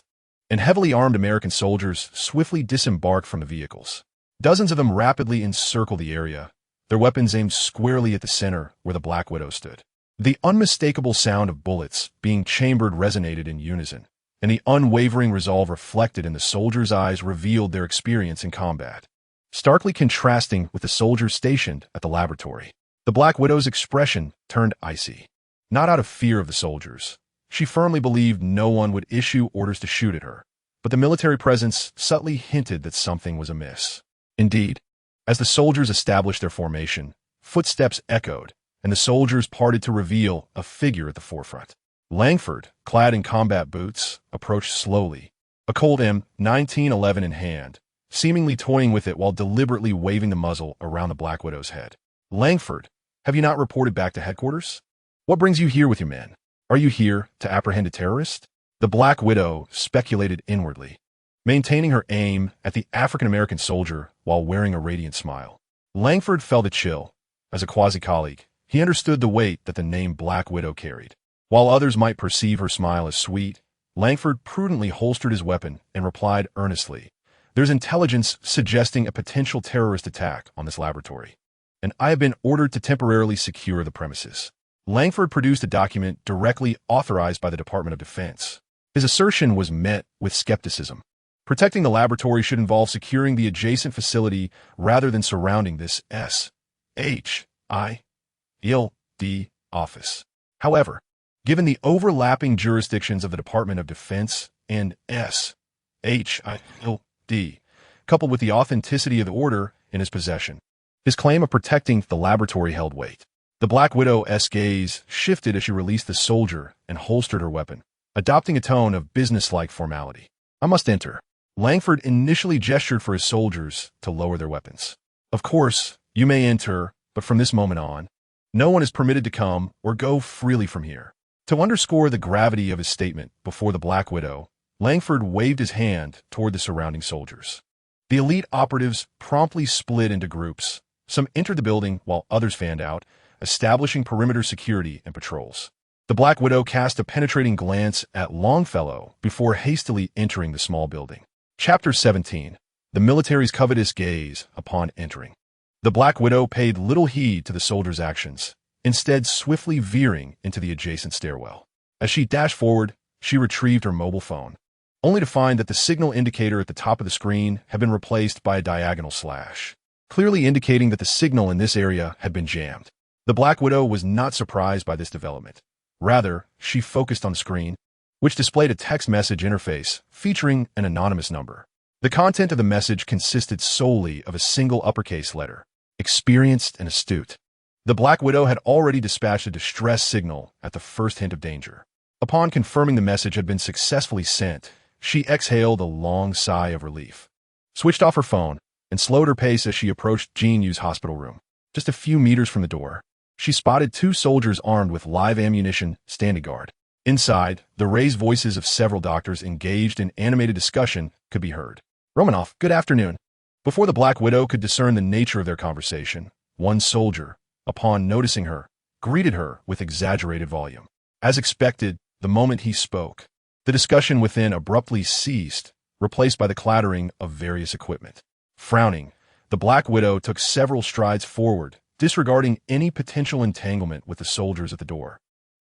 Speaker 1: and heavily armed American soldiers swiftly disembarked from the vehicles. Dozens of them rapidly encircled the area, their weapons aimed squarely at the center where the Black Widow stood. The unmistakable sound of bullets being chambered resonated in unison, and the unwavering resolve reflected in the soldiers' eyes revealed their experience in combat, starkly contrasting with the soldiers stationed at the laboratory. The Black Widow's expression turned icy. Not out of fear of the soldiers. She firmly believed no one would issue orders to shoot at her, but the military presence subtly hinted that something was amiss. Indeed, as the soldiers established their formation, footsteps echoed, and the soldiers parted to reveal a figure at the forefront. Langford, clad in combat boots, approached slowly, a Colt M1911 in hand, seemingly toying with it while deliberately waving the muzzle around the Black Widow's head. "Langford, have you not reported back to headquarters? What brings you here with your men? Are you here to apprehend a terrorist?" The Black Widow speculated inwardly, maintaining her aim at the African-American soldier while wearing a radiant smile. Langford felt a chill. As a quasi-colleague, he understood the weight that the name Black Widow carried. While others might perceive her smile as sweet, Langford prudently holstered his weapon and replied earnestly, "There's intelligence suggesting a potential terrorist attack on this laboratory, and I have been ordered to temporarily secure the premises." Langford produced a document directly authorized by the Department of Defense. His assertion was met with skepticism. Protecting the laboratory should involve securing the adjacent facility rather than surrounding this SHIELD office. However, given the overlapping jurisdictions of the Department of Defense and SHIELD, coupled with the authenticity of the order in his possession, his claim of protecting the laboratory held weight. The Black Widow's gaze shifted as she released the soldier and holstered her weapon, adopting a tone of businesslike formality. "I must enter." Langford initially gestured for his soldiers to lower their weapons. "Of course, you may enter, but from this moment on, no one is permitted to come or go freely from here." To underscore the gravity of his statement before the Black Widow, Langford waved his hand toward the surrounding soldiers. The elite operatives promptly split into groups. Some entered the building while others fanned out, establishing perimeter security and patrols. The Black Widow cast a penetrating glance at Longfellow before hastily entering the small building. Chapter 17. The Military's Covetous Gaze Upon Entering. The Black Widow paid little heed to the soldiers' actions, instead swiftly veering into the adjacent stairwell. As she dashed forward, she retrieved her mobile phone, only to find that the signal indicator at the top of the screen had been replaced by a diagonal slash, clearly indicating that the signal in this area had been jammed. The Black Widow was not surprised by this development. Rather, she focused on the screen, which displayed a text message interface featuring an anonymous number. The content of the message consisted solely of a single uppercase letter: experienced and astute. The Black Widow had already dispatched a distress signal at the first hint of danger. Upon confirming the message had been successfully sent, she exhaled a long sigh of relief, switched off her phone, and slowed her pace as she approached Jin Yu's hospital room. Just a few meters from the door, she spotted two soldiers armed with live ammunition standing guard. Inside, the raised voices of several doctors engaged in animated discussion could be heard. "Romanoff, good afternoon." Before the Black Widow could discern the nature of their conversation, one soldier, upon noticing her, greeted her with exaggerated volume. As expected, the moment he spoke, the discussion within abruptly ceased, replaced by the clattering of various equipment. Frowning, the Black Widow took several strides forward, disregarding any potential entanglement with the soldiers at the door,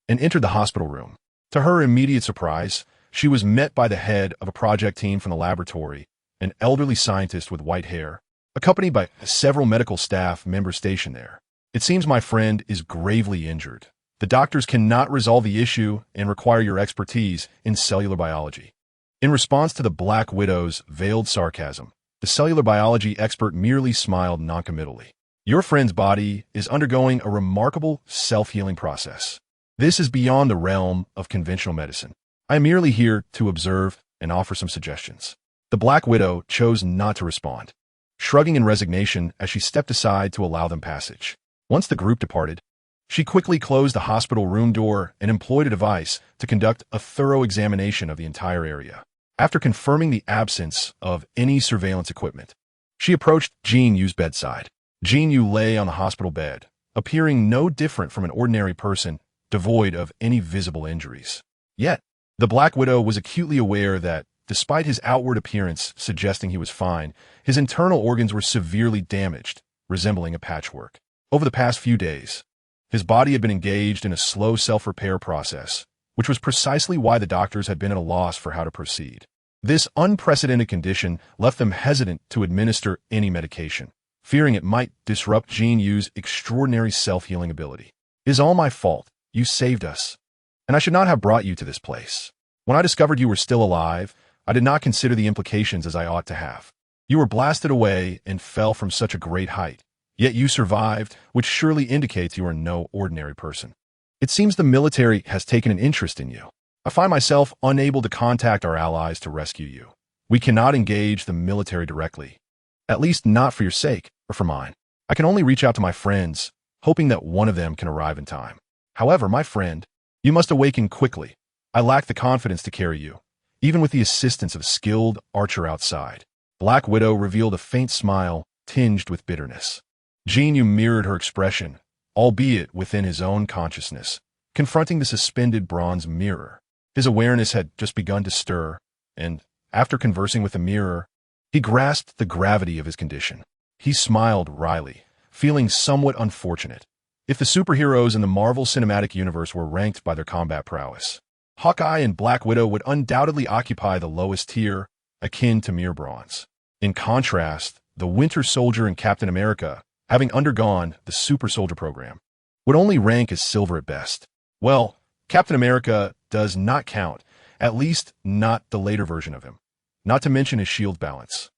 Speaker 1: and entered the hospital room. To her immediate surprise, she was met by the head of a project team from the laboratory, an elderly scientist with white hair, accompanied by several medical staff members stationed there. "It seems my friend is gravely injured. The doctors cannot resolve the issue and require your expertise in cellular biology." In response to the Black Widow's veiled sarcasm, the cellular biology expert merely smiled noncommittally. "Your friend's body is undergoing a remarkable self-healing process. This is beyond the realm of conventional medicine. I am merely here to observe and offer some suggestions." The Black Widow chose not to respond, shrugging in resignation as she stepped aside to allow them passage. Once the group departed, she quickly closed the hospital room door and employed a device to conduct a thorough examination of the entire area. After confirming the absence of any surveillance equipment, she approached Jin Yu's bedside. Jin Yu lay on the hospital bed, appearing no different from an ordinary person, devoid of any visible injuries. Yet, the Black Widow was acutely aware that, despite his outward appearance suggesting he was fine, his internal organs were severely damaged, resembling a patchwork. Over the past few days, his body had been engaged in a slow self-repair process, which was precisely why the doctors had been at a loss for how to proceed. This unprecedented condition left them hesitant to administer any medication, fearing it might disrupt Jin Yu's extraordinary self-healing ability. "It is all my fault. You saved us, and I should not have brought you to this place. When I discovered you were still alive, I did not consider the implications as I ought to have. You were blasted away and fell from such a great height, yet you survived, which surely indicates you are no ordinary person. It seems the military has taken an interest in you. I find myself unable to contact our allies to rescue you. We cannot engage the military directly, at least not for your sake or for mine. I can only reach out to my friends, hoping that one of them can arrive in time. However, my friend, you must awaken quickly. I lack the confidence to carry you, even with the assistance of a skilled archer outside." Black Widow revealed a faint smile tinged with bitterness. Jin Yu mirrored her expression, albeit within his own consciousness, confronting the suspended bronze mirror. His awareness had just begun to stir, and, after conversing with the mirror, he grasped the gravity of his condition. He smiled wryly, feeling somewhat unfortunate. If the superheroes in the Marvel Cinematic Universe were ranked by their combat prowess, Hawkeye and Black Widow would undoubtedly occupy the lowest tier, akin to mere bronze. In contrast, the Winter Soldier and Captain America, having undergone the Super Soldier program, would only rank as silver at best. Well, Captain America does not count, at least not the later version of him. Not to mention his shield balance.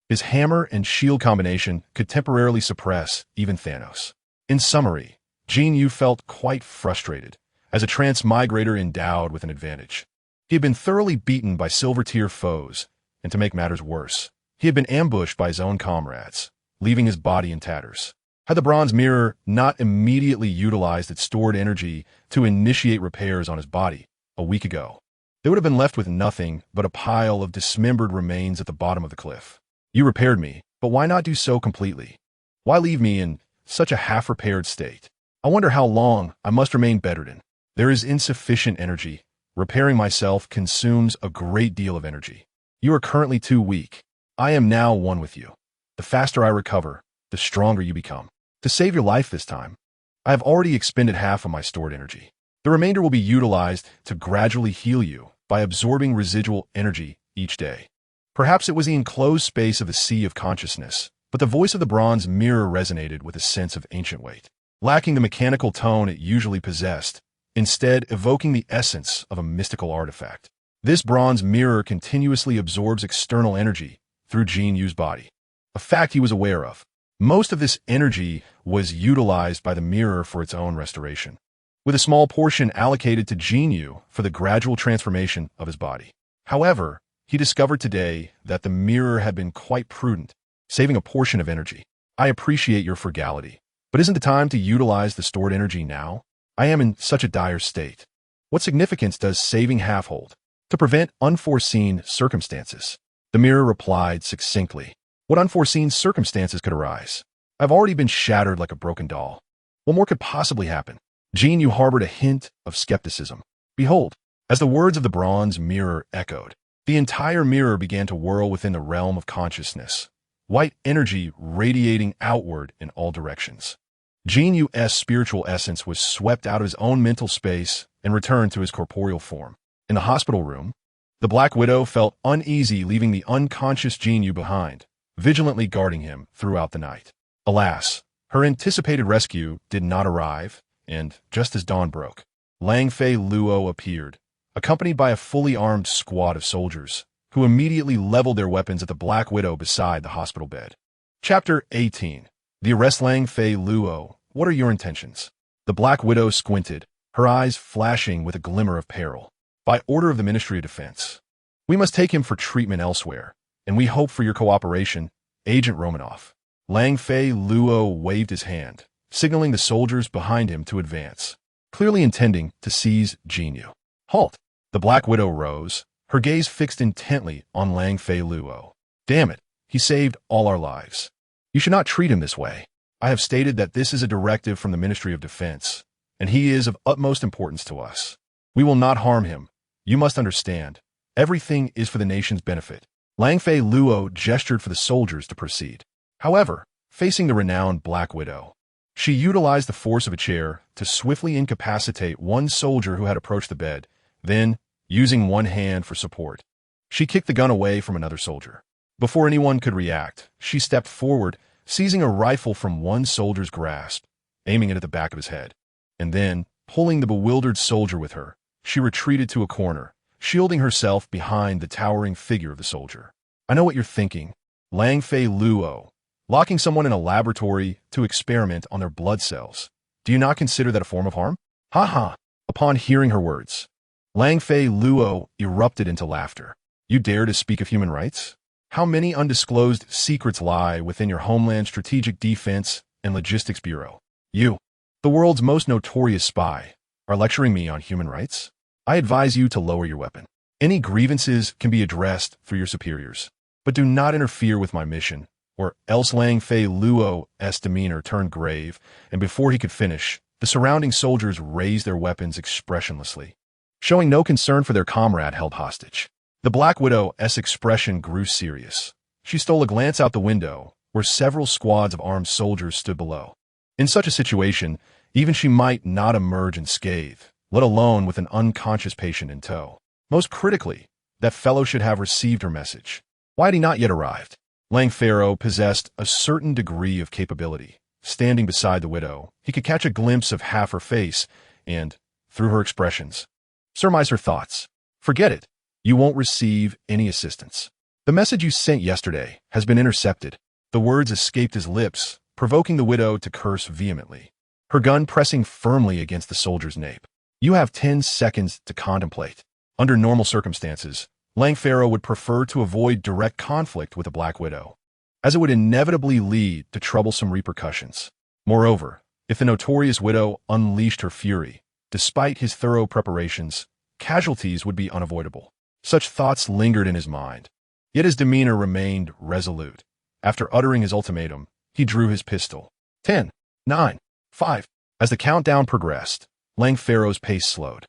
Speaker 1: His hammer and shield combination could temporarily suppress even Thanos. In summary, Jin Yu felt quite frustrated as a transmigrator endowed with an advantage. He had been thoroughly beaten by silver-tier foes, and to make matters worse, he had been ambushed by his own comrades, leaving his body in tatters. Had the bronze mirror not immediately utilized its stored energy to initiate repairs on his body a week ago, they would have been left with nothing but a pile of dismembered remains at the bottom of the cliff. You repaired me, but why not do so completely? Why leave me in such a half-repaired state? I wonder how long I must remain bedridden. There is insufficient energy. Repairing myself consumes a great deal of energy. You are currently too weak. I am now one with you. The faster I recover, the stronger you become. To save your life this time, I have already expended half of my stored energy. The remainder will be utilized to gradually heal you by absorbing residual energy each day. Perhaps it was the enclosed space of the sea of consciousness, but the voice of the bronze mirror resonated with a sense of ancient weight, lacking the mechanical tone it usually possessed, instead evoking the essence of a mystical artifact. This bronze mirror continuously absorbs external energy through Jin Yu's body, a fact he was aware of. Most of this energy was utilized by the mirror for its own restoration, with a small portion allocated to Jin Yu for the gradual transformation of his body. However, he discovered today that the mirror had been quite prudent, saving a portion of energy. I appreciate your frugality, but isn't the time to utilize the stored energy now? I am in such a dire state. What significance does saving half hold? To prevent unforeseen circumstances. The mirror replied succinctly. What unforeseen circumstances could arise? I've already been shattered like a broken doll. What more could possibly happen? Jin Yu harbored a hint of skepticism. Behold, as the words of the bronze mirror echoed, the entire mirror began to whirl within the realm of consciousness, white energy radiating outward in all directions. Jin Yu's spiritual essence was swept out of his own mental space and returned to his corporeal form. In the hospital room, the Black Widow felt uneasy leaving the unconscious Jin Yu behind, vigilantly guarding him throughout the night. Alas, her anticipated rescue did not arrive, and just as dawn broke, Lang Fei Luo appeared, accompanied by a fully armed squad of soldiers, who immediately leveled their weapons at the Black Widow beside the hospital bed. Chapter 18. The arrest. Lang Fei Luo, what are your intentions? The Black Widow squinted, her eyes flashing with a glimmer of peril. By order of the Ministry of Defense, we must take him for treatment elsewhere, and we hope for your cooperation, Agent Romanoff. Lang Fei Luo waved his hand, signaling the soldiers behind him to advance, clearly intending to seize Jin Yu. Halt! The Black Widow rose, her gaze fixed intently on Lang Fei Luo. Damn it, he saved all our lives. You should not treat him this way. I have stated that this is a directive from the Ministry of Defense, and he is of utmost importance to us. We will not harm him. You must understand, everything is for the nation's benefit. Lang Fei Luo gestured for the soldiers to proceed. However, facing the renowned Black Widow, she utilized the force of a chair to swiftly incapacitate one soldier who had approached the bed. Then, using one hand for support, she kicked the gun away from another soldier. Before anyone could react, she stepped forward, seizing a rifle from one soldier's grasp, aiming it at the back of his head. And then, pulling the bewildered soldier with her, she retreated to a corner, shielding herself behind the towering figure of the soldier. I know what you're thinking. Lang Fei Luo, locking someone in a laboratory to experiment on their blood cells. Do you not consider that a form of harm? Ha ha! Upon hearing her words, Lang Fei Luo erupted into laughter. You dare to speak of human rights? How many undisclosed secrets lie within your Homeland Strategic Defense and Logistics Bureau? You, the world's most notorious spy, are lecturing me on human rights? I advise you to lower your weapon. Any grievances can be addressed through your superiors, but do not interfere with my mission, or else. Lang Fei Luo's demeanor turned grave, and before he could finish, the surrounding soldiers raised their weapons expressionlessly, showing no concern for their comrade held hostage. The Black Widow's expression grew serious. She stole a glance out the window, where several squads of armed soldiers stood below. In such a situation, even she might not emerge unscathed, let alone with an unconscious patient in tow. Most critically, that fellow should have received her message. Why had he not yet arrived? Lang Faro possessed a certain degree of capability. Standing beside the widow, he could catch a glimpse of half her face and, through her expressions, surmise her thoughts. Forget it. You won't receive any assistance. The message you sent yesterday has been intercepted. The words escaped his lips, provoking the widow to curse vehemently, her gun pressing firmly against the soldier's nape. You have 10 seconds to contemplate. Under normal circumstances, Lang Faro would prefer to avoid direct conflict with the Black Widow, as it would inevitably lead to troublesome repercussions. Moreover, if the notorious widow unleashed her fury, despite his thorough preparations, casualties would be unavoidable. Such thoughts lingered in his mind, yet his demeanor remained resolute. After uttering his ultimatum, he drew his pistol. 10, 9, 5. As the countdown progressed, Lang Faro's pace slowed.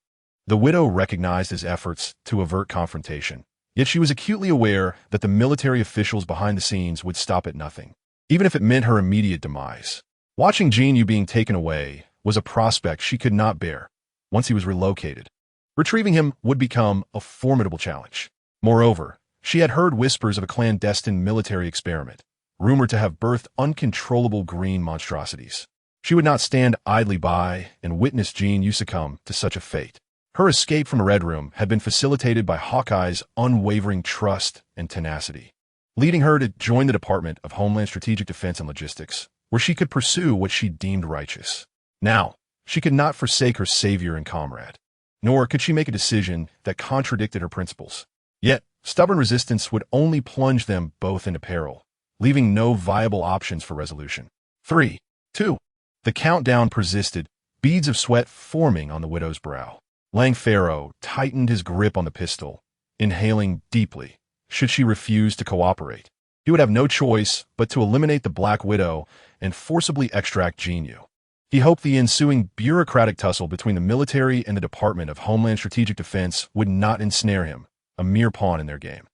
Speaker 1: The widow recognized his efforts to avert confrontation, yet she was acutely aware that the military officials behind the scenes would stop at nothing, even if it meant her immediate demise. Watching Jin Yu being taken away was a prospect she could not bear. Once he was relocated, retrieving him would become a formidable challenge. Moreover, she had heard whispers of a clandestine military experiment, rumored to have birthed uncontrollable green monstrosities. She would not stand idly by and witness Jin Yu succumb to such a fate. Her escape from the Red Room had been facilitated by Hawkeye's unwavering trust and tenacity, leading her to join the Department of Homeland Strategic Defense and Logistics, where she could pursue what she deemed righteous. Now, she could not forsake her savior and comrade, nor could she make a decision that contradicted her principles. Yet, stubborn resistance would only plunge them both into peril, leaving no viable options for resolution. 3, 2. The countdown persisted, beads of sweat forming on the widow's brow. Lang Faro tightened his grip on the pistol, inhaling deeply. Should she refuse to cooperate, he would have no choice but to eliminate the Black Widow and forcibly extract Jin Yu. He hoped the ensuing bureaucratic tussle between the military and the Department of Homeland Strategic Defense would not ensnare him, a mere pawn in their game.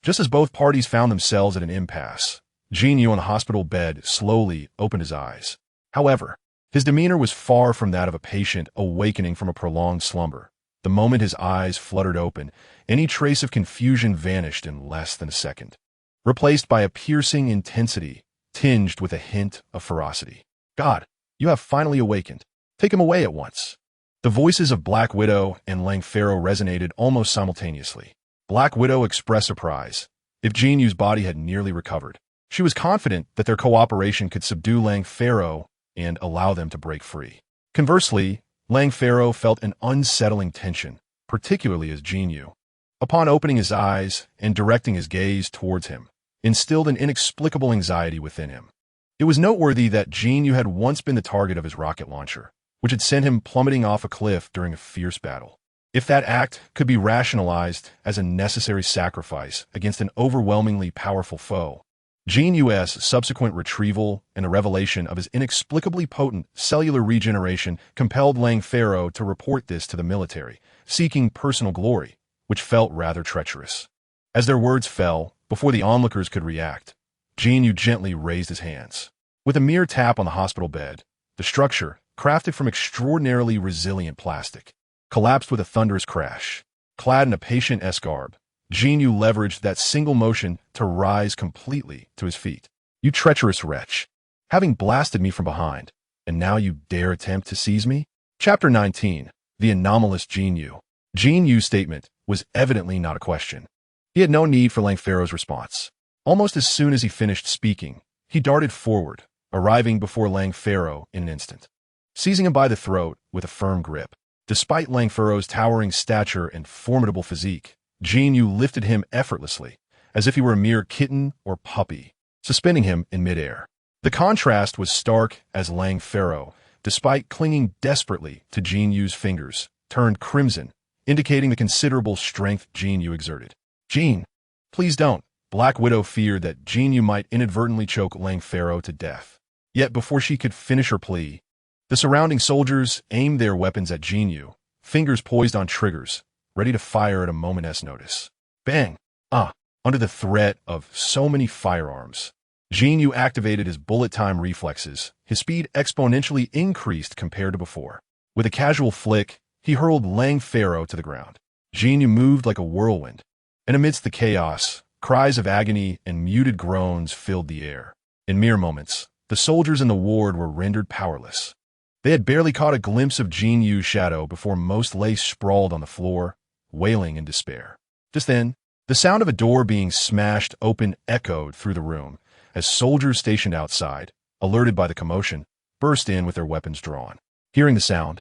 Speaker 1: Just as both parties found themselves at an impasse, Jin Yu on the hospital bed slowly opened his eyes. However, his demeanor was far from that of a patient awakening from a prolonged slumber. The moment his eyes fluttered open, any trace of confusion vanished in less than a second, replaced by a piercing intensity tinged with a hint of ferocity. God, you have finally awakened. Take him away at once. The voices of Black Widow and Lang Faro resonated almost simultaneously. Black Widow expressed surprise. If Jin Yu's body had nearly recovered, she was confident that their cooperation could subdue Lang Faro and allow them to break free. Conversely, Lang Faro felt an unsettling tension, particularly as Jin Yu, upon opening his eyes and directing his gaze towards him, instilled an inexplicable anxiety within him. It was noteworthy that Jin Yu had once been the target of his rocket launcher, which had sent him plummeting off a cliff during a fierce battle. If that act could be rationalized as a necessary sacrifice against an overwhelmingly powerful foe, Jin Yu's subsequent retrieval and the revelation of his inexplicably potent cellular regeneration compelled Lang Faro to report this to the military, seeking personal glory, which felt rather treacherous. As their words fell, before the onlookers could react, Jin Yu gently raised his hands. With a mere tap on the hospital bed, the structure, crafted from extraordinarily resilient plastic, collapsed with a thunderous crash. Clad in a patient-esque garb, Jin Yu leveraged that single motion to rise completely to his feet. You treacherous wretch. Having blasted me from behind, and now you dare attempt to seize me? Chapter 19. The Anomalous Jin Yu. Jin Yu's statement was evidently not a question. He had no need for Lang Faro's response. Almost as soon as he finished speaking, he darted forward, arriving before Lang Faro in an instant, seizing him by the throat with a firm grip. Despite Lang Faro's towering stature and formidable physique, Jin Yu lifted him effortlessly, as if he were a mere kitten or puppy, suspending him in midair. The contrast was stark as Lang Faro, despite clinging desperately to Jin Yu's fingers, turned crimson, indicating the considerable strength Jin Yu exerted. Jin, please don't. Black Widow feared that Jin Yu might inadvertently choke Lang Faro to death. Yet before she could finish her plea, the surrounding soldiers aimed their weapons at Jin Yu, fingers poised on triggers, ready to fire at a moment's notice. Bang! Under the threat of so many firearms, Jin Yu activated his bullet-time reflexes. His speed exponentially increased compared to before. With a casual flick, he hurled Lang Faro to the ground. Jin Yu moved like a whirlwind, and amidst the chaos, Cries of agony and muted groans filled the air. In mere moments, the soldiers in the ward were rendered powerless. They had barely caught a glimpse of Jin Yu's shadow before most lay sprawled on the floor, wailing in despair. Just then, the sound of a door being smashed open echoed through the room as soldiers stationed outside, alerted by the commotion, burst in with their weapons drawn. Hearing the sound,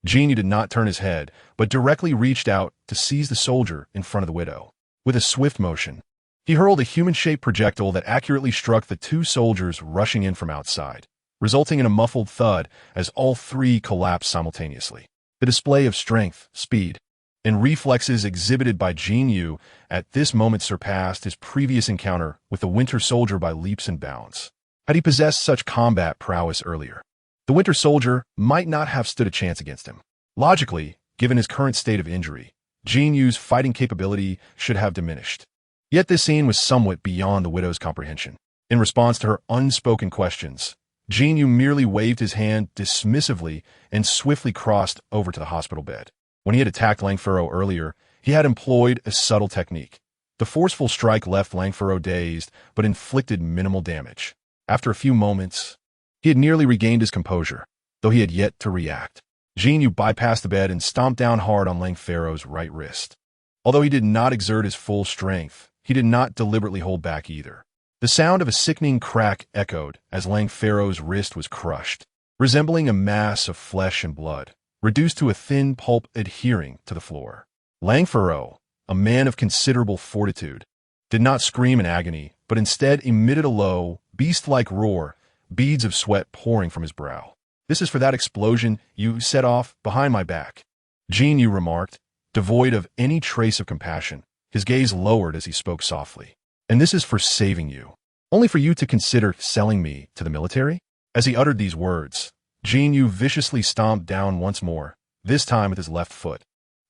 Speaker 1: Jin Yu did not turn his head, but directly reached out to seize the soldier in front of the widow. With a swift motion, he hurled a human-shaped projectile that accurately struck the two soldiers rushing in from outside, resulting in a muffled thud as all three collapsed simultaneously. The display of strength, speed, and reflexes exhibited by Jin Yu at this moment surpassed his previous encounter with the Winter Soldier by leaps and bounds. Had he possessed such combat prowess earlier, the Winter Soldier might not have stood a chance against him. Logically, given his current state of injury, Jin Yu's fighting capability should have diminished. Yet this scene was somewhat beyond the widow's comprehension. In response to her unspoken questions, Jin Yu merely waved his hand dismissively and swiftly crossed over to the hospital bed. When he had attacked Langfurrow earlier, he had employed a subtle technique. The forceful strike left Langfurrow dazed, but inflicted minimal damage. After a few moments, he had nearly regained his composure, though he had yet to react. Jin Yu bypassed the bed and stomped down hard on Langfurrow's right wrist. Although he did not exert his full strength, he did not deliberately hold back either. The sound of a sickening crack echoed as Langfurrow's wrist was crushed, resembling a mass of flesh and blood, reduced to a thin pulp adhering to the floor. Langfurrow, a man of considerable fortitude, did not scream in agony, but instead emitted a low, beast-like roar, beads of sweat pouring from his brow. "This is for that explosion you set off behind my back," Jin Yu remarked, devoid of any trace of compassion, his gaze lowered as he spoke softly. "And this is for saving you. Only for you to consider selling me to the military?" As he uttered these words, Jin Yu viciously stomped down once more, this time with his left foot.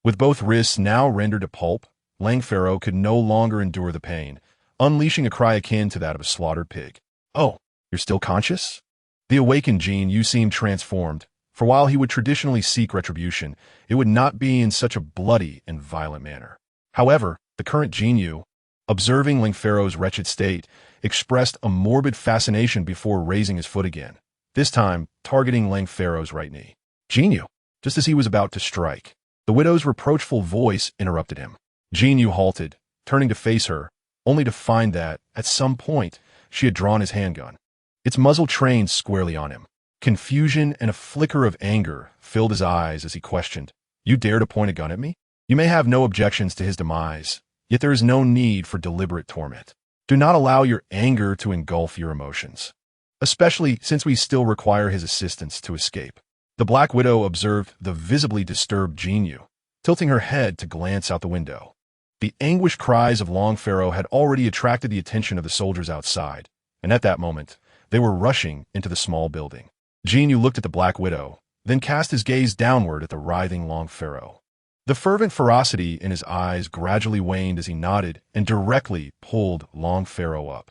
Speaker 1: With both wrists now rendered to pulp, Langfurrow could no longer endure the pain, unleashing a cry akin to that of a slaughtered pig. "Oh, you're still conscious?" The awakened Jin Yu seemed transformed, for while he would traditionally seek retribution, it would not be in such a bloody and violent manner. However, the current Jin Yu, observing Langfurrow's wretched state, expressed a morbid fascination before raising his foot again, this time targeting Langfurrow's right knee. "Jin Yu," just as he was about to strike, the widow's reproachful voice interrupted him. Jin Yu halted, turning to face her, only to find that, at some point, she had drawn his handgun, its muzzle trained squarely on him. Confusion and a flicker of anger filled his eyes as he questioned, "You dare to point a gun at me?" You may have no objections to his demise, yet there is no need for deliberate torment. Do not allow your anger to engulf your emotions, especially since we still require his assistance to escape. The Black Widow observed the visibly disturbed Jin Yu, tilting her head to glance out the window. The anguished cries of Langfurrow had already attracted the attention of the soldiers outside, and at that moment, they were rushing into the small building. Jin Yu looked at the Black Widow, then cast his gaze downward at the writhing Langfurrow. The fervent ferocity in his eyes gradually waned as he nodded and directly pulled Langfurrow up.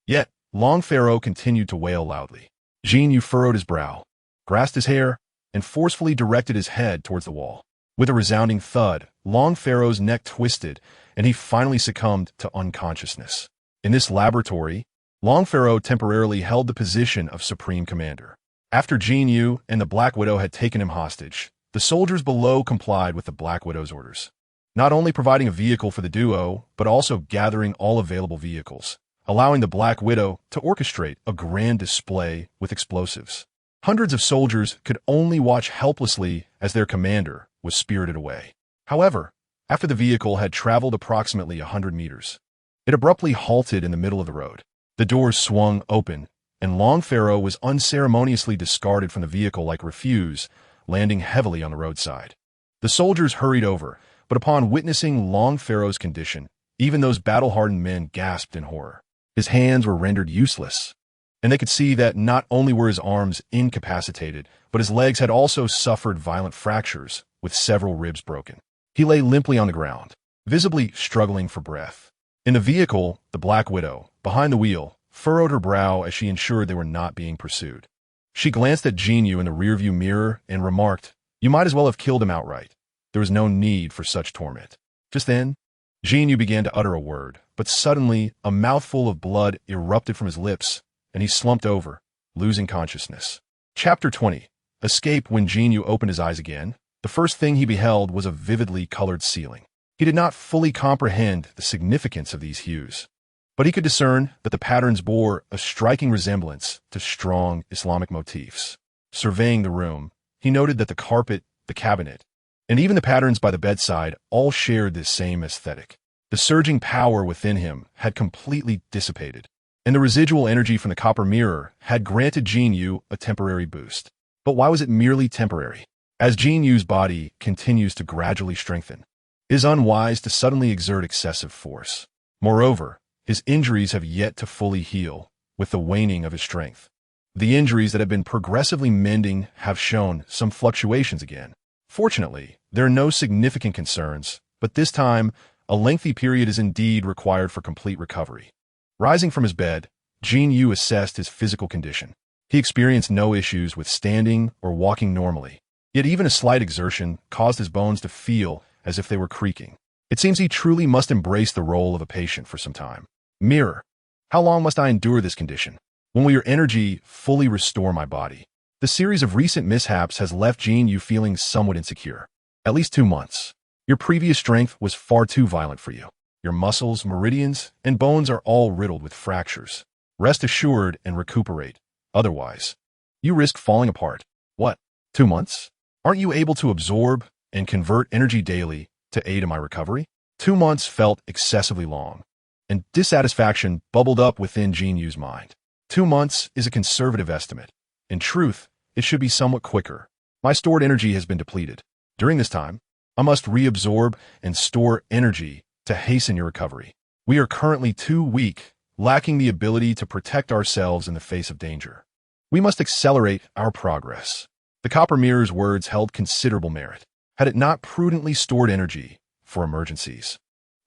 Speaker 1: Yet Langfurrow continued to wail loudly. Jin Yu furrowed his brow, grasped his hair, and forcefully directed his head towards the wall. With a resounding thud, Langfurrow's neck twisted, and he finally succumbed to unconsciousness. In this laboratory, Langfurrow temporarily held the position of Supreme Commander. After Jin Yu and the Black Widow had taken him hostage, the soldiers below complied with the Black Widow's orders, not only providing a vehicle for the duo, but also gathering all available vehicles, allowing the Black Widow to orchestrate a grand display with explosives. Hundreds of soldiers could only watch helplessly as their commander was spirited away. However, after the vehicle had traveled approximately 100 meters, it abruptly halted in the middle of the road. The doors swung open, and Langfurrow was unceremoniously discarded from the vehicle like refuse, landing heavily on the roadside. The soldiers hurried over, but upon witnessing Langfurrow's condition, even those battle-hardened men gasped in horror. His hands were rendered useless, and they could see that not only were his arms incapacitated, but his legs had also suffered violent fractures, with several ribs broken. He lay limply on the ground, visibly struggling for breath. In the vehicle, the Black Widow, behind the wheel, furrowed her brow as she ensured they were not being pursued. She glanced at Jin Yu in the rearview mirror and remarked, "You might as well have killed him outright. There was no need for such torment." Just then, Jin Yu began to utter a word, but suddenly a mouthful of blood erupted from his lips, and he slumped over, losing consciousness. Chapter 20. Escape. When Jin Yu opened his eyes again, the first thing he beheld was a vividly colored ceiling. He did not fully comprehend the significance of these hues, but he could discern that the patterns bore a striking resemblance to strong Islamic motifs. Surveying the room, he noted that the carpet, the cabinet, and even the patterns by the bedside all shared this same aesthetic. The surging power within him had completely dissipated, and the residual energy from the copper mirror had granted Jin Yu a temporary boost. But why was it merely temporary? As Jin Yu's body continues to gradually strengthen, it is unwise to suddenly exert excessive force. Moreover, his injuries have yet to fully heal with the waning of his strength. The injuries that have been progressively mending have shown some fluctuations again. Fortunately, there are no significant concerns, but this time, a lengthy period is indeed required for complete recovery. Rising from his bed, Jin Yu assessed his physical condition. He experienced no issues with standing or walking normally, yet even a slight exertion caused his bones to feel as if they were creaking. It seems he truly must embrace the role of a patient for some time. Mirror. How long must I endure this condition? When will your energy fully restore my body? The series of recent mishaps has left Jin Yu feeling somewhat insecure. At least 2 months. Your previous strength was far too violent for you. Your muscles, meridians, and bones are all riddled with fractures. Rest assured and recuperate. Otherwise, you risk falling apart. What? 2 months? Aren't you able to absorb and convert energy daily to aid in my recovery? 2 months felt excessively long, and dissatisfaction bubbled up within Jin Yu's mind. 2 months is a conservative estimate. In truth, it should be somewhat quicker. My stored energy has been depleted. During this time, I must reabsorb and store energy to hasten your recovery. We are currently too weak, lacking the ability to protect ourselves in the face of danger. We must accelerate our progress. The copper mirror's words held considerable merit. Had it not prudently stored energy for emergencies,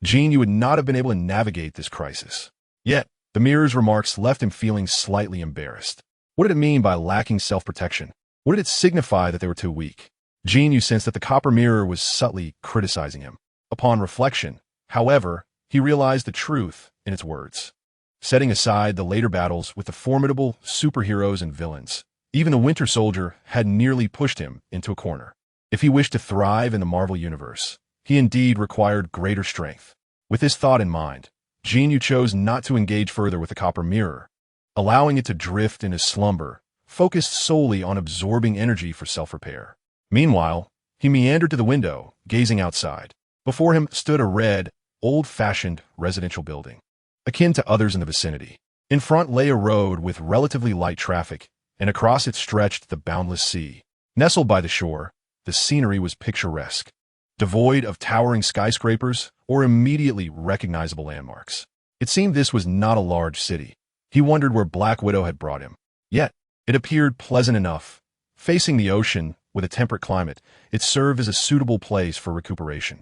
Speaker 1: Jin Yu would not have been able to navigate this crisis. Yet, the mirror's remarks left him feeling slightly embarrassed. What did it mean by lacking self-protection? What did it signify that they were too weak? Jin Yu sensed that the copper mirror was subtly criticizing him. Upon reflection, however, he realized the truth in its words. Setting aside the later battles with the formidable superheroes and villains, even the Winter Soldier had nearly pushed him into a corner. If he wished to thrive in the Marvel Universe, he indeed required greater strength. With this thought in mind, Jin Yu chose not to engage further with the copper mirror, allowing it to drift in his slumber, focused solely on absorbing energy for self-repair. Meanwhile, he meandered to the window, gazing outside. Before him stood a red, old-fashioned residential building, akin to others in the vicinity. In front lay a road with relatively light traffic, and across it stretched the boundless sea. Nestled by the shore, the scenery was picturesque, devoid of towering skyscrapers or immediately recognizable landmarks. It seemed this was not a large city. He wondered where Black Widow had brought him. Yet, it appeared pleasant enough. Facing the ocean, with a temperate climate, it served as a suitable place for recuperation.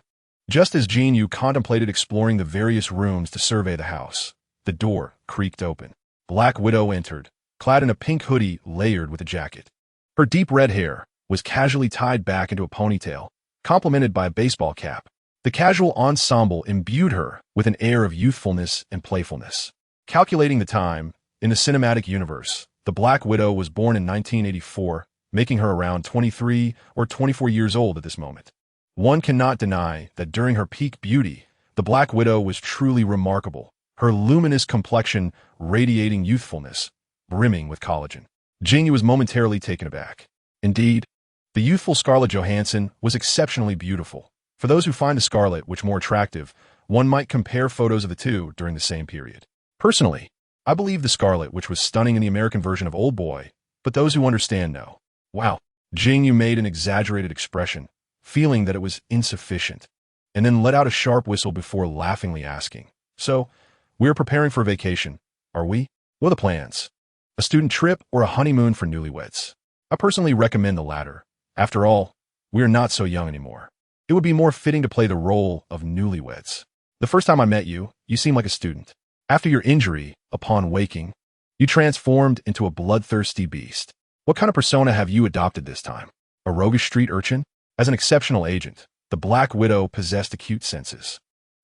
Speaker 1: Just as Jin Yu contemplated exploring the various rooms to survey the house, the door creaked open. Black Widow entered, clad in a pink hoodie layered with a jacket. Her deep red hair was casually tied back into a ponytail, complemented by a baseball cap. The casual ensemble imbued her with an air of youthfulness and playfulness. Calculating the time, in the cinematic universe, the Black Widow was born in 1984, making her around 23 or 24 years old at this moment. One cannot deny that during her peak beauty, the Black Widow was truly remarkable, her luminous complexion radiating youthfulness, brimming with collagen. Jin Yu was momentarily taken aback. Indeed, the youthful Scarlett Johansson was exceptionally beautiful. For those who find the Scarlet which more attractive, one might compare photos of the two during the same period. Personally, I believe the Scarlet which was stunning in the American version of Old Boy, but those who understand know. Wow. Jin Yu made an exaggerated expression, feeling that it was insufficient, and then let out a sharp whistle before laughingly asking, "So, we're preparing for a vacation, are we? What are the plans? A student trip or a honeymoon for newlyweds?" I personally recommend the latter. After all, we are not so young anymore. It would be more fitting to play the role of newlyweds. The first time I met you, you seemed like a student. After your injury, upon waking, you transformed into a bloodthirsty beast. What kind of persona have you adopted this time? A roguish street urchin? As an exceptional agent, the Black Widow possessed acute senses.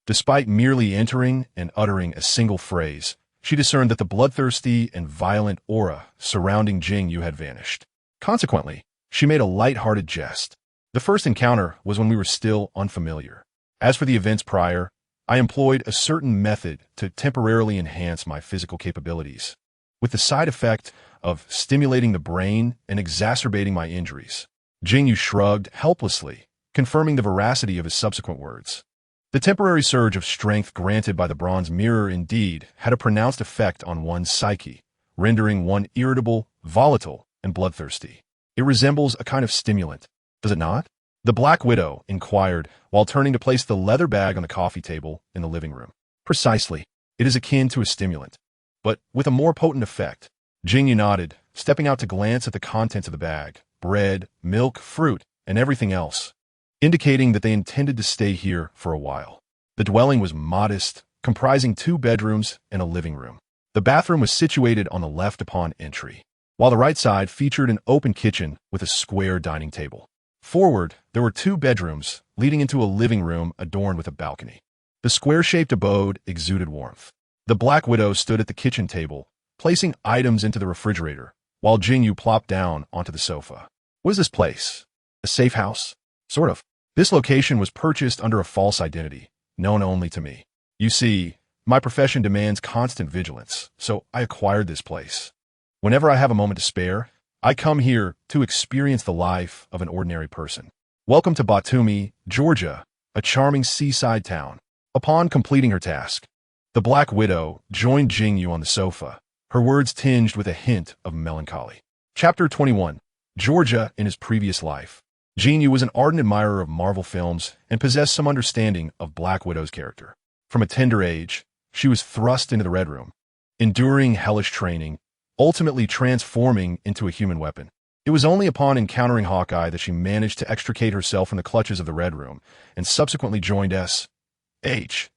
Speaker 1: Despite merely entering and uttering a single phrase, she discerned that the bloodthirsty and violent aura surrounding Jin Yu had vanished. Consequently, she made a light-hearted jest. The first encounter was when we were still unfamiliar. As for the events prior, I employed a certain method to temporarily enhance my physical capabilities, with the side effect of stimulating the brain and exacerbating my injuries. Jin Yu shrugged helplessly, confirming the veracity of his subsequent words. The temporary surge of strength granted by the bronze mirror indeed had a pronounced effect on one's psyche, rendering one irritable, volatile, and bloodthirsty. It resembles a kind of stimulant, does it not? The Black Widow inquired while turning to place the leather bag on the coffee table in the living room. Precisely. It is akin to a stimulant, but with a more potent effect. Jin Yu nodded, stepping out to glance at the contents of the bag: bread, milk, fruit, and everything else, indicating that they intended to stay here for a while. The dwelling was modest, comprising 2 bedrooms and a living room. The bathroom was situated on the left upon entry, while the right side featured an open kitchen with a square dining table. Forward, there were 2 bedrooms, leading into a living room adorned with a balcony. The square-shaped abode exuded warmth. The Black Widow stood at the kitchen table, placing items into the refrigerator, while Jin Yu plopped down onto the sofa. What is this place? A safe house? Sort of. This location was purchased under a false identity, known only to me. You see, my profession demands constant vigilance, so I acquired this place. Whenever I have a moment to spare, I come here to experience the life of an ordinary person. Welcome to Batumi, Georgia, a charming seaside town. Upon completing her task, the Black Widow joined Jin Yu on the sofa, her words tinged with a hint of melancholy. Chapter 21. Georgia in his previous life. Jin Yu was an ardent admirer of Marvel films and possessed some understanding of Black Widow's character. From a tender age, she was thrust into the Red Room, enduring hellish training, ultimately transforming into a human weapon. It was only upon encountering Hawkeye that she managed to extricate herself from the clutches of the Red Room and subsequently joined S.H.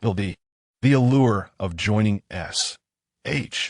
Speaker 1: The allure of joining S.H.I.E.L.D.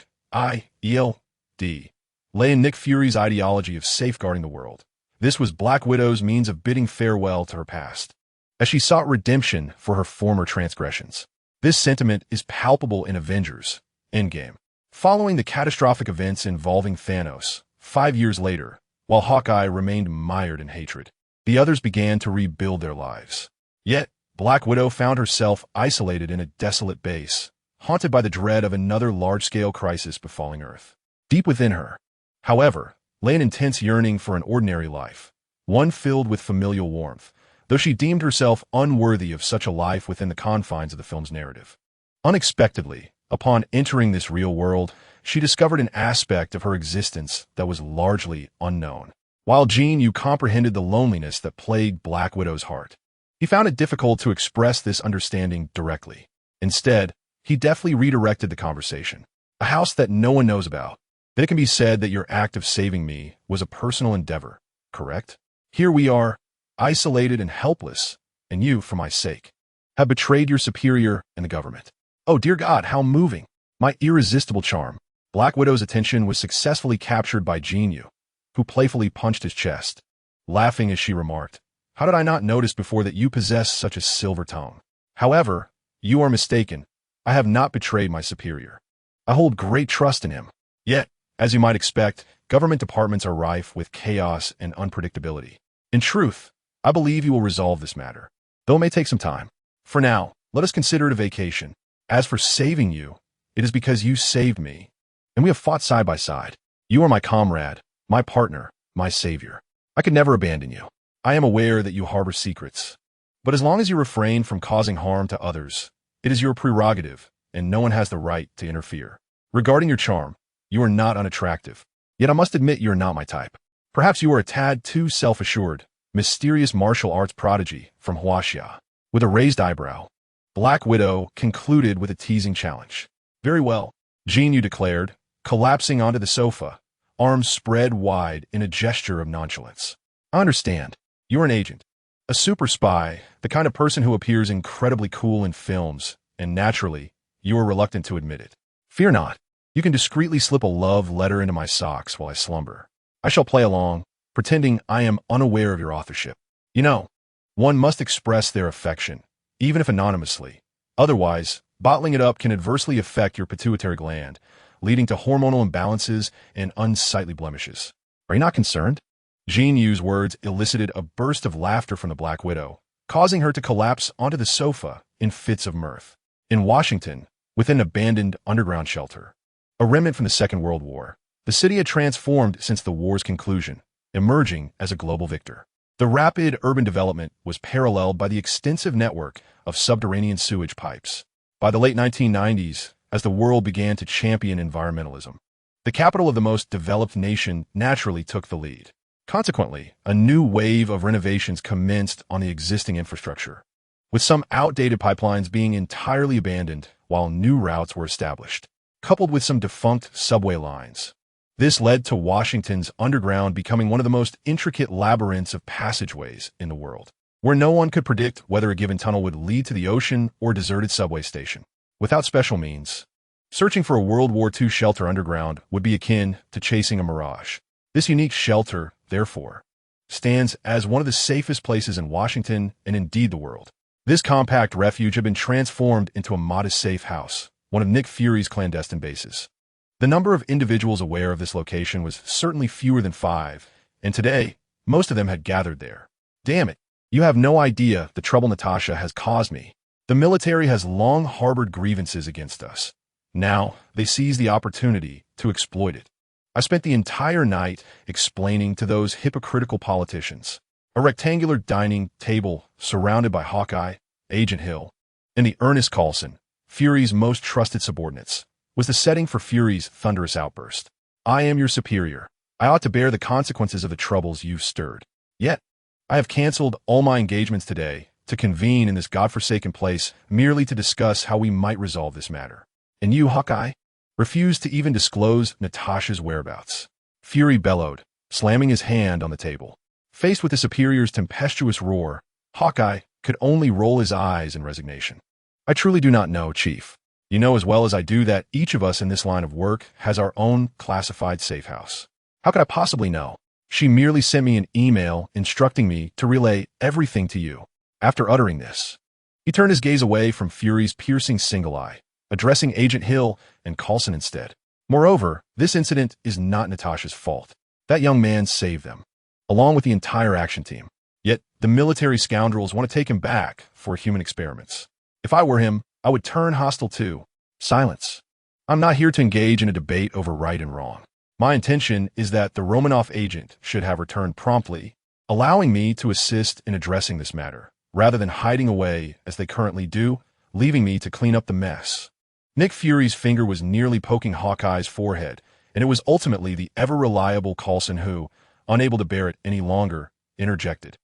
Speaker 1: lay in Nick Fury's ideology of safeguarding the world. This was Black Widow's means of bidding farewell to her past, as she sought redemption for her former transgressions. This sentiment is palpable in Avengers: Endgame. Following the catastrophic events involving Thanos, 5 years later, while Hawkeye remained mired in hatred, the others began to rebuild their lives. Yet, Black Widow found herself isolated in a desolate base, haunted by the dread of another large-scale crisis befalling Earth. Deep within her, however, lay an intense yearning for an ordinary life, one filled with familial warmth, though she deemed herself unworthy of such a life within the confines of the film's narrative. Unexpectedly, upon entering this real world, she discovered an aspect of her existence that was largely unknown. While Jin Yu comprehended the loneliness that plagued Black Widow's heart, he found it difficult to express this understanding directly. Instead, he deftly redirected the conversation. A house that no one knows about. Then it can be said that your act of saving me was a personal endeavor, correct? Here we are, isolated and helpless, and you, for my sake, have betrayed your superior and the government. Oh, dear God, how moving. My irresistible charm. Black Widow's attention was successfully captured by Jin Yu, who playfully punched his chest, laughing as she remarked, "How did I not notice before that you possess such a silver tongue? However, you are mistaken. I have not betrayed my superior. I hold great trust in him. Yet, as you might expect, government departments are rife with chaos and unpredictability. In truth, I believe you will resolve this matter, though it may take some time. For now, let us consider it a vacation. As for saving you, it is because you saved me, and we have fought side by side. You are my comrade, my partner, my savior. I could never abandon you. I am aware that you harbor secrets, but as long as you refrain from causing harm to others, it is your prerogative, and no one has the right to interfere. Regarding your charm, you are not unattractive, yet I must admit you are not my type. Perhaps you are a tad too self-assured, mysterious martial arts prodigy from Huaxia, with a raised eyebrow. Black Widow concluded with a teasing challenge. Very well, Jin Yu declared, collapsing onto the sofa, arms spread wide in a gesture of nonchalance. I understand. You're an agent. A super spy, the kind of person who appears incredibly cool in films, and naturally, you are reluctant to admit it. Fear not. You can discreetly slip a love letter into my socks while I slumber. I shall play along, pretending I am unaware of your authorship. You know, one must express their affection, even if anonymously. Otherwise, bottling it up can adversely affect your pituitary gland, leading to hormonal imbalances and unsightly blemishes. Are you not concerned? Jin Yu's words elicited a burst of laughter from the Black Widow, causing her to collapse onto the sofa in fits of mirth. In Washington, within an abandoned underground shelter, a remnant from the Second World War, the city had transformed since the war's conclusion, emerging as a global victor. The rapid urban development was paralleled by the extensive network of subterranean sewage pipes. By the late 1990s, as the world began to champion environmentalism, the capital of the most developed nation naturally took the lead. Consequently, a new wave of renovations commenced on the existing infrastructure, with some outdated pipelines being entirely abandoned while new routes were established, coupled with some defunct subway lines. This led to Washington's underground becoming one of the most intricate labyrinths of passageways in the world, where no one could predict whether a given tunnel would lead to the ocean or a deserted subway station. Without special means, searching for a World War II shelter underground would be akin to chasing a mirage. This unique shelter, therefore, stands as one of the safest places in Washington and indeed the world. This compact refuge had been transformed into a modest safe house, one of Nick Fury's clandestine bases. The number of individuals aware of this location was certainly fewer than 5, and today, most of them had gathered there. Damn it, you have no idea the trouble Natasha has caused me. The military has long harbored grievances against us. Now, they seize the opportunity to exploit it. I spent the entire night explaining to those hypocritical politicians. A rectangular dining table surrounded by Hawkeye, Agent Hill, and the Ernest Carlson, Fury's most trusted subordinates, was the setting for Fury's thunderous outburst. I am your superior. I ought to bear the consequences of the troubles you've stirred. Yet, I have canceled all my engagements today to convene in this godforsaken place merely to discuss how we might resolve this matter. And you, Hawkeye, refused to even disclose Natasha's whereabouts. Fury bellowed, slamming his hand on the table. Faced with the superior's tempestuous roar, Hawkeye could only roll his eyes in resignation. I truly do not know, Chief. You know as well as I do that each of us in this line of work has our own classified safe house. How could I possibly know? She merely sent me an email instructing me to relay everything to you. After uttering this, he turned his gaze away from Fury's piercing single eye, addressing Agent Hill and Carlson instead. Moreover, this incident is not Natasha's fault. That young man saved them, along with the entire action team. Yet, the military scoundrels want to take him back for human experiments. If I were him, I would turn hostile too. Silence. I'm not here to engage in a debate over right and wrong. My intention is that the Romanov agent should have returned promptly, allowing me to assist in addressing this matter, rather than hiding away as they currently do, leaving me to clean up the mess. Nick Fury's finger was nearly poking Hawkeye's forehead, and it was ultimately the ever-reliable Carlson who, unable to bear it any longer, interjected.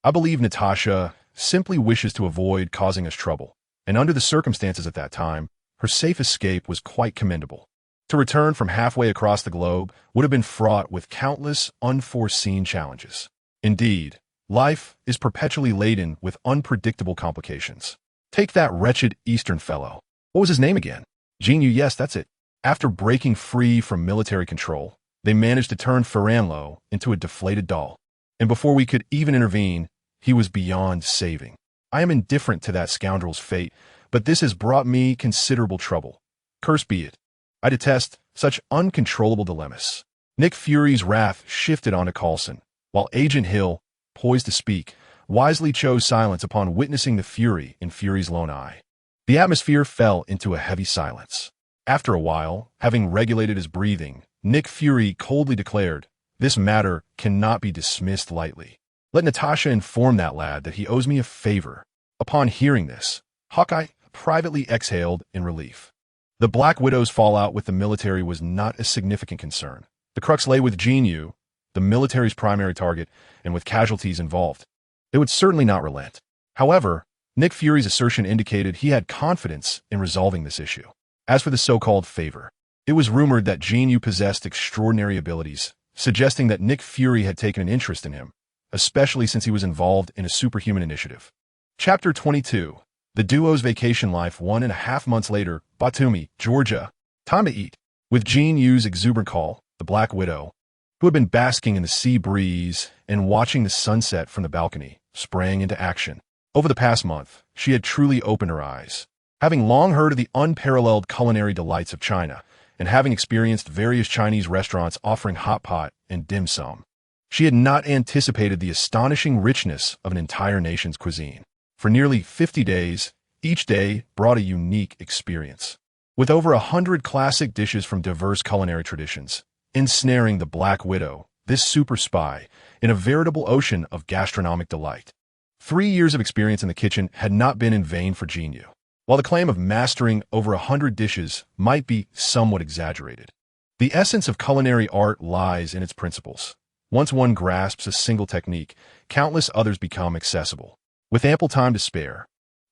Speaker 1: I believe Natasha simply wishes to avoid causing us trouble, and under the circumstances at that time, her safe escape was quite commendable. To return from halfway across the globe would have been fraught with countless unforeseen challenges. Indeed, life is perpetually laden with unpredictable complications. Take that wretched Eastern fellow. What was his name again? Jin Yu, yes, that's it. After breaking free from military control, they managed to turn Ferranlo into a deflated doll. And before we could even intervene, he was beyond saving. I am indifferent to that scoundrel's fate, but this has brought me considerable trouble. Cursed be it. I detest such uncontrollable dilemmas. Nick Fury's wrath shifted onto Carlson, while Agent Hill, poised to speak, wisely chose silence upon witnessing the fury in Fury's lone eye. The atmosphere fell into a heavy silence. After a while, having regulated his breathing, Nick Fury coldly declared, "This matter cannot be dismissed lightly. Let Natasha inform that lad that he owes me a favor." Upon hearing this, Hawkeye privately exhaled in relief. The Black Widow's fallout with the military was not a significant concern. The crux lay with Jin Yu, the military's primary target, and with casualties involved. They would certainly not relent. However, Nick Fury's assertion indicated he had confidence in resolving this issue. As for the so-called favor, it was rumored that Jin Yu possessed extraordinary abilities, suggesting that Nick Fury had taken an interest in him, especially since he was involved in a superhuman initiative. Chapter 22. The duo's vacation life 1.5 months later, Batumi, Georgia. Time to eat. With Jin Yu's exuberant call, the Black Widow, who had been basking in the sea breeze and watching the sunset from the balcony, sprang into action. Over the past month, she had truly opened her eyes. Having long heard of the unparalleled culinary delights of China, and having experienced various Chinese restaurants offering hot pot and dim sum, she had not anticipated the astonishing richness of an entire nation's cuisine. For nearly 50 days, each day brought a unique experience. With over 100 classic dishes from diverse culinary traditions, ensnaring the Black Widow, this super spy, in a veritable ocean of gastronomic delight. 3 years of experience in the kitchen had not been in vain for Jin Yu. While the claim of mastering over 100 dishes might be somewhat exaggerated, the essence of culinary art lies in its principles. Once one grasps a single technique, countless others become accessible. With ample time to spare,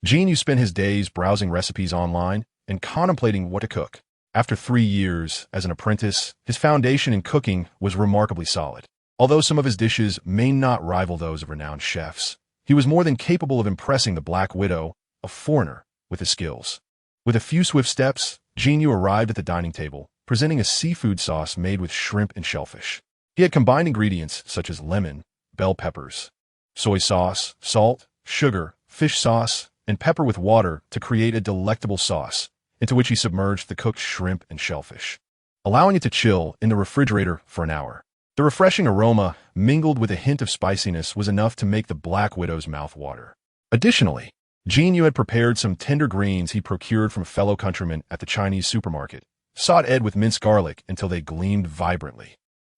Speaker 1: Jin Yu spent his days browsing recipes online and contemplating what to cook. After 3 years as an apprentice, his foundation in cooking was remarkably solid. Although some of his dishes may not rival those of renowned chefs, he was more than capable of impressing the Black Widow, a foreigner, with his skills. With a few swift steps, Jin Yu arrived at the dining table, presenting a seafood sauce made with shrimp and shellfish. He had combined ingredients such as lemon, bell peppers, soy sauce, salt, sugar, fish sauce, and pepper with water to create a delectable sauce, into which he submerged the cooked shrimp and shellfish, allowing it to chill in the refrigerator for an hour. The refreshing aroma, mingled with a hint of spiciness, was enough to make the Black Widow's mouth water. Additionally, Jin Yu had prepared some tender greens he procured from fellow countrymen at the Chinese supermarket, sauteed with minced garlic until they gleamed vibrantly.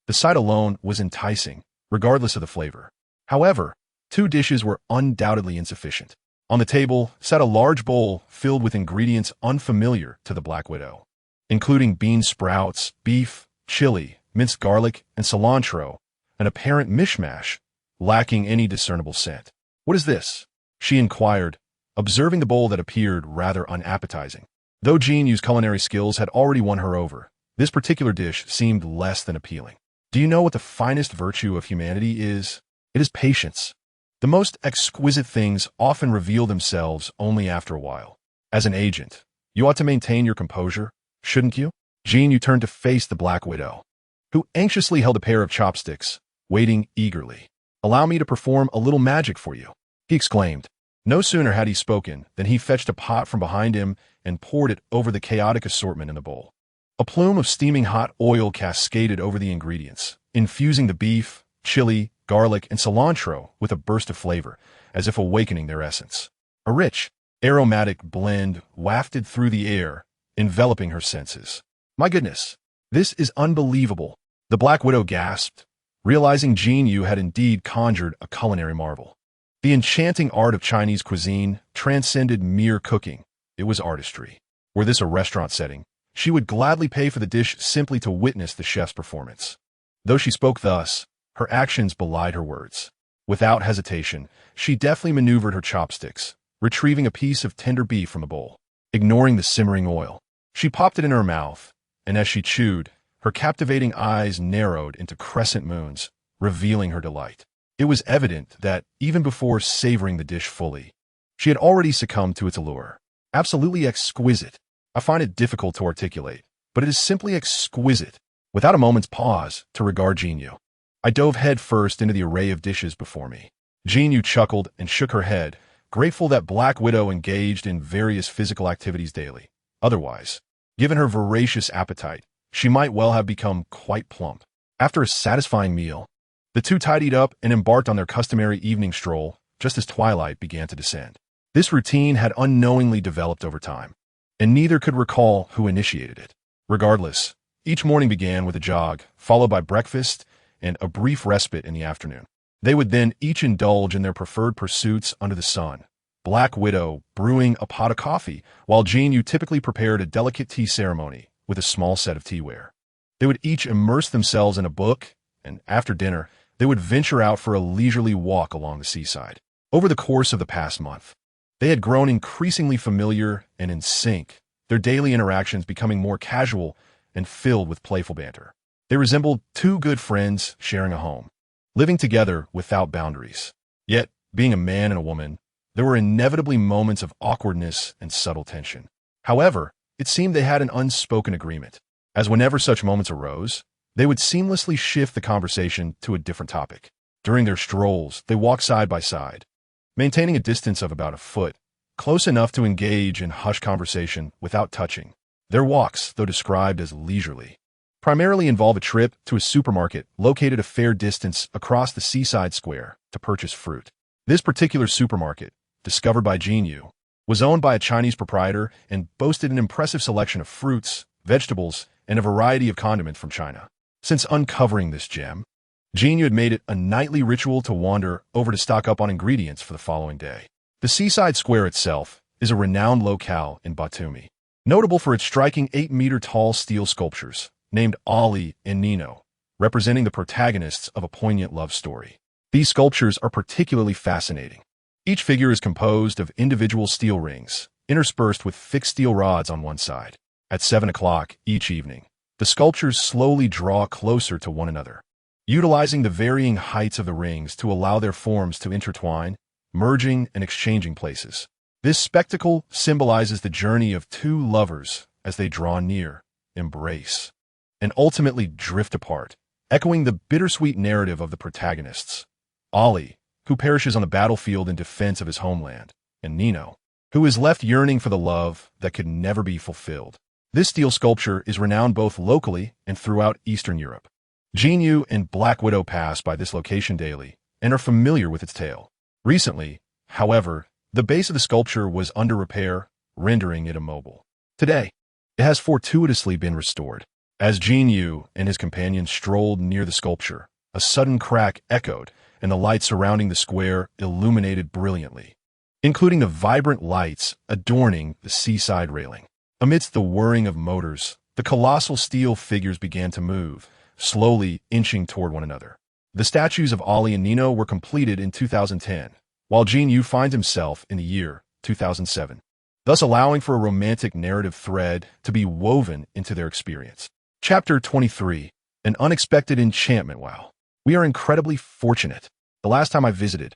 Speaker 1: The sight alone was enticing, regardless of the flavor. However, 2 dishes were undoubtedly insufficient. On the table sat a large bowl filled with ingredients unfamiliar to the Black Widow, including bean sprouts, beef, chili, minced garlic, and cilantro, an apparent mishmash, lacking any discernible scent. "What is this?" she inquired, observing the bowl that appeared rather unappetizing. Though Jin Yu's culinary skills had already won her over, this particular dish seemed less than appealing. "Do you know what the finest virtue of humanity is? It is patience. The most exquisite things often reveal themselves only after a while. As an agent, you ought to maintain your composure, shouldn't you?" Jin Yu turned to face the Black Widow, who anxiously held a pair of chopsticks, waiting eagerly. "Allow me to perform a little magic for you," he exclaimed. No sooner had he spoken than he fetched a pot from behind him and poured it over the chaotic assortment in the bowl. A plume of steaming hot oil cascaded over the ingredients, infusing the beef, chili, garlic, and cilantro with a burst of flavor, as if awakening their essence. A rich, aromatic blend wafted through the air, enveloping her senses. "My goodness, this is unbelievable," the Black Widow gasped, realizing Jin Yu had indeed conjured a culinary marvel. The enchanting art of Chinese cuisine transcended mere cooking. It was artistry. Were this a restaurant setting, she would gladly pay for the dish simply to witness the chef's performance. Though she spoke thus, her actions belied her words. Without hesitation, she deftly maneuvered her chopsticks, retrieving a piece of tender beef from the bowl. Ignoring the simmering oil, she popped it in her mouth, and as she chewed, her captivating eyes narrowed into crescent moons, revealing her delight. It was evident that, even before savoring the dish fully, she had already succumbed to its allure. Absolutely exquisite. I find it difficult to articulate, but it is simply exquisite. Without a moment's pause to regard Jin Yu, I dove headfirst into the array of dishes before me. Jin Yu chuckled and shook her head, grateful that Black Widow engaged in various physical activities daily. Otherwise, given her voracious appetite, she might well have become quite plump. After a satisfying meal, the two tidied up and embarked on their customary evening stroll just as twilight began to descend. This routine had unknowingly developed over time, and neither could recall who initiated it. Regardless, each morning began with a jog, followed by breakfast and a brief respite in the afternoon. They would then each indulge in their preferred pursuits under the sun, Black Widow brewing a pot of coffee, while Jin Yu typically prepared a delicate tea ceremony with a small set of teaware. They would each immerse themselves in a book, and after dinner, they would venture out for a leisurely walk along the seaside. Over the course of the past month, they had grown increasingly familiar and in sync, their daily interactions becoming more casual and filled with playful banter. They resembled two good friends sharing a home, living together without boundaries. Yet, being a man and a woman, there were inevitably moments of awkwardness and subtle tension. However, it seemed they had an unspoken agreement, as whenever such moments arose, they would seamlessly shift the conversation to a different topic. During their strolls, they walked side by side, maintaining a distance of about a foot, close enough to engage in hushed conversation without touching. Their walks, though described as leisurely, primarily involve a trip to a supermarket located a fair distance across the seaside square to purchase fruit. This particular supermarket, discovered by Jin Yu, was owned by a Chinese proprietor and boasted an impressive selection of fruits, vegetables, and a variety of condiments from China. Since uncovering this gem, Jin Yu had made it a nightly ritual to wander over to stock up on ingredients for the following day. The seaside square itself is a renowned locale in Batumi, notable for its striking 8-meter-tall steel sculptures named Ali and Nino, representing the protagonists of a poignant love story. These sculptures are particularly fascinating. Each figure is composed of individual steel rings, interspersed with fixed steel rods on one side. At 7 o'clock each evening, the sculptures slowly draw closer to one another, utilizing the varying heights of the rings to allow their forms to intertwine, merging and exchanging places. This spectacle symbolizes the journey of two lovers as they draw near, embrace, and ultimately drift apart, echoing the bittersweet narrative of the protagonists. Ali, who perishes on the battlefield in defense of his homeland, and Nino, who is left yearning for the love that could never be fulfilled. This steel sculpture is renowned both locally and throughout Eastern Europe. Jin Yu and Black Widow pass by this location daily and are familiar with its tale. Recently, however, the base of the sculpture was under repair, rendering it immobile. Today, it has fortuitously been restored. As Jin Yu and his companions strolled near the sculpture, a sudden crack echoed, and the lights surrounding the square illuminated brilliantly, including the vibrant lights adorning the seaside railing. Amidst the whirring of motors, the colossal steel figures began to move, slowly inching toward one another. The statues of Ali and Nino were completed in 2010, while Jin Yu finds himself in the year 2007, thus allowing for a romantic narrative thread to be woven into their experience. Chapter 23. An Unexpected Enchantment. Wow. We are incredibly fortunate. The last time I visited,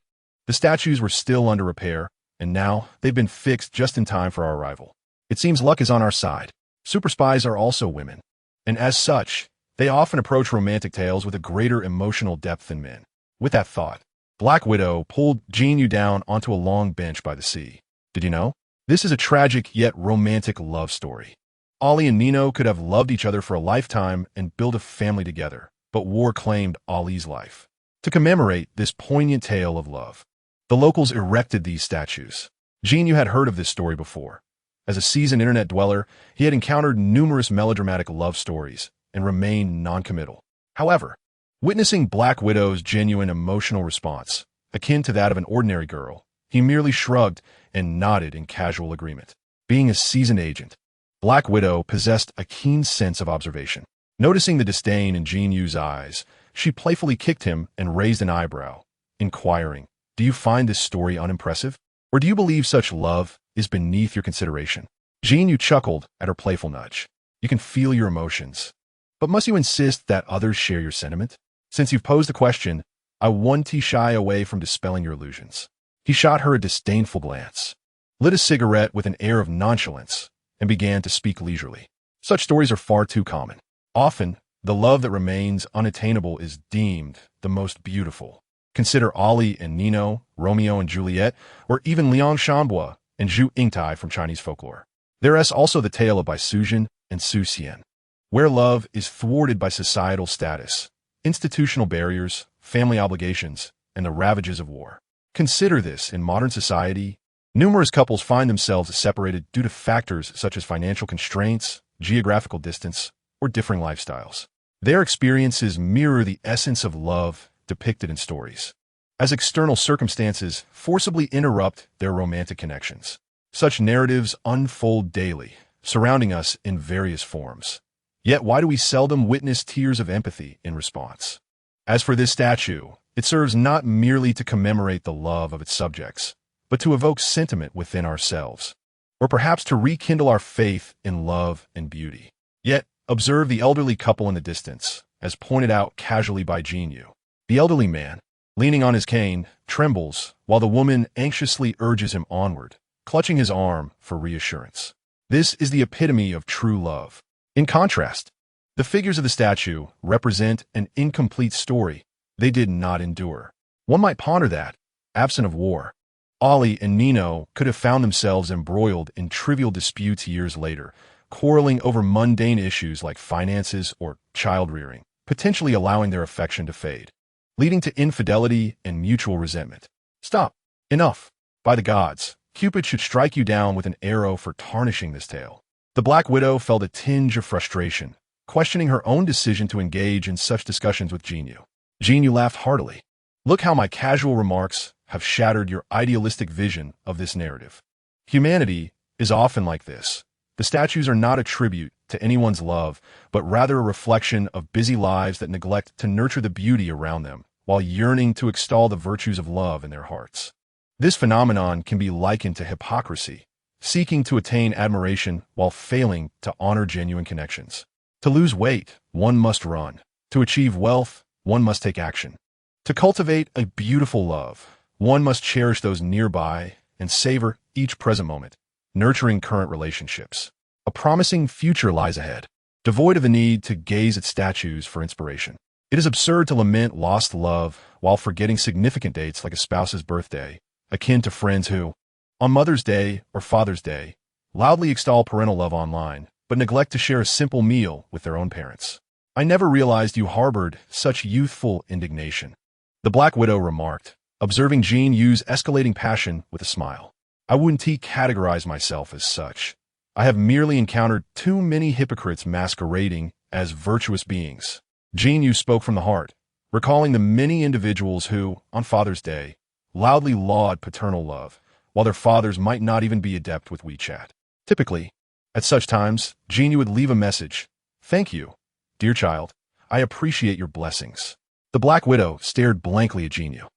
Speaker 1: the statues were still under repair, and now they've been fixed just in time for our arrival. It seems luck is on our side. Super spies are also women, and as such, they often approach romantic tales with a greater emotional depth than men. With that thought, Black Widow pulled Jin Yu down onto a long bench by the sea. Did you know? This is a tragic yet romantic love story. Ali and Nino could have loved each other for a lifetime and built a family together, but war claimed Ali's life. To commemorate this poignant tale of love, the locals erected these statues. Jin Yu had heard of this story before. As a seasoned internet dweller, he had encountered numerous melodramatic love stories and remained non-committal. However, witnessing Black Widow's genuine emotional response, akin to that of an ordinary girl, he merely shrugged and nodded in casual agreement. Being a seasoned agent, Black Widow possessed a keen sense of observation. Noticing the disdain in Jin Yu's eyes, she playfully kicked him and raised an eyebrow, inquiring, "Do you find this story unimpressive? Or do you believe such love is beneath your consideration?" Jin Yu chuckled at her playful nudge. "You can feel your emotions. But must you insist that others share your sentiment? Since you've posed the question, I won't shy away from dispelling your illusions." He shot her a disdainful glance, lit a cigarette with an air of nonchalance, and began to speak leisurely. Such stories are far too common. Often, the love that remains unattainable is deemed the most beautiful. Consider Ali and Nino, Romeo and Juliet, or even Liang Shanbo and Zhu Yingtai from Chinese folklore. There is also the tale of Bai Suzhen and Su Xian, where love is thwarted by societal status, institutional barriers, family obligations, and the ravages of war. Consider this: in modern society, numerous couples find themselves separated due to factors such as financial constraints, geographical distance, or differing lifestyles. Their experiences mirror the essence of love depicted in stories, as external circumstances forcibly interrupt their romantic connections. Such narratives unfold daily, surrounding us in various forms. Yet why do we seldom witness tears of empathy in response? As for this statue, it serves not merely to commemorate the love of its subjects, but to evoke sentiment within ourselves, or perhaps to rekindle our faith in love and beauty. Yet, observe the elderly couple in the distance, as pointed out casually by Jin Yu. The elderly man, leaning on his cane, trembles, while the woman anxiously urges him onward, clutching his arm for reassurance. This is the epitome of true love. In contrast, the figures of the statue represent an incomplete story. They did not endure. One might ponder that, absent of war, Ollie and Nino could have found themselves embroiled in trivial disputes years later, quarreling over mundane issues like finances or child-rearing, potentially allowing their affection to fade, leading to infidelity and mutual resentment. Stop. Enough. By the gods, Cupid should strike you down with an arrow for tarnishing this tale. The Black Widow felt a tinge of frustration, questioning her own decision to engage in such discussions with Jin Yu. Jin Yu laughed heartily. Look how my casual remarks have shattered your idealistic vision of this narrative. Humanity is often like this. The statues are not a tribute to anyone's love, but rather a reflection of busy lives that neglect to nurture the beauty around them, while yearning to extol the virtues of love in their hearts. This phenomenon can be likened to hypocrisy, seeking to attain admiration while failing to honor genuine connections. To lose weight, one must run. To achieve wealth, one must take action. To cultivate a beautiful love, one must cherish those nearby and savor each present moment, nurturing current relationships. A promising future lies ahead, devoid of the need to gaze at statues for inspiration. It is absurd to lament lost love while forgetting significant dates like a spouse's birthday, akin to friends who, on Mother's Day or Father's Day, loudly extol parental love online, but neglect to share a simple meal with their own parents. I never realized you harbored such youthful indignation, the Black Widow remarked, observing Jin Yu's escalating passion with a smile. I wouldn't categorize myself as such. I have merely encountered too many hypocrites masquerading as virtuous beings. Jin Yu spoke from the heart, recalling the many individuals who, on Father's Day, loudly laud paternal love, while their fathers might not even be adept with WeChat. Typically, at such times, Jin Yu would leave a message. Thank you, dear child. I appreciate your blessings. The Black Widow stared blankly at Jin Yu.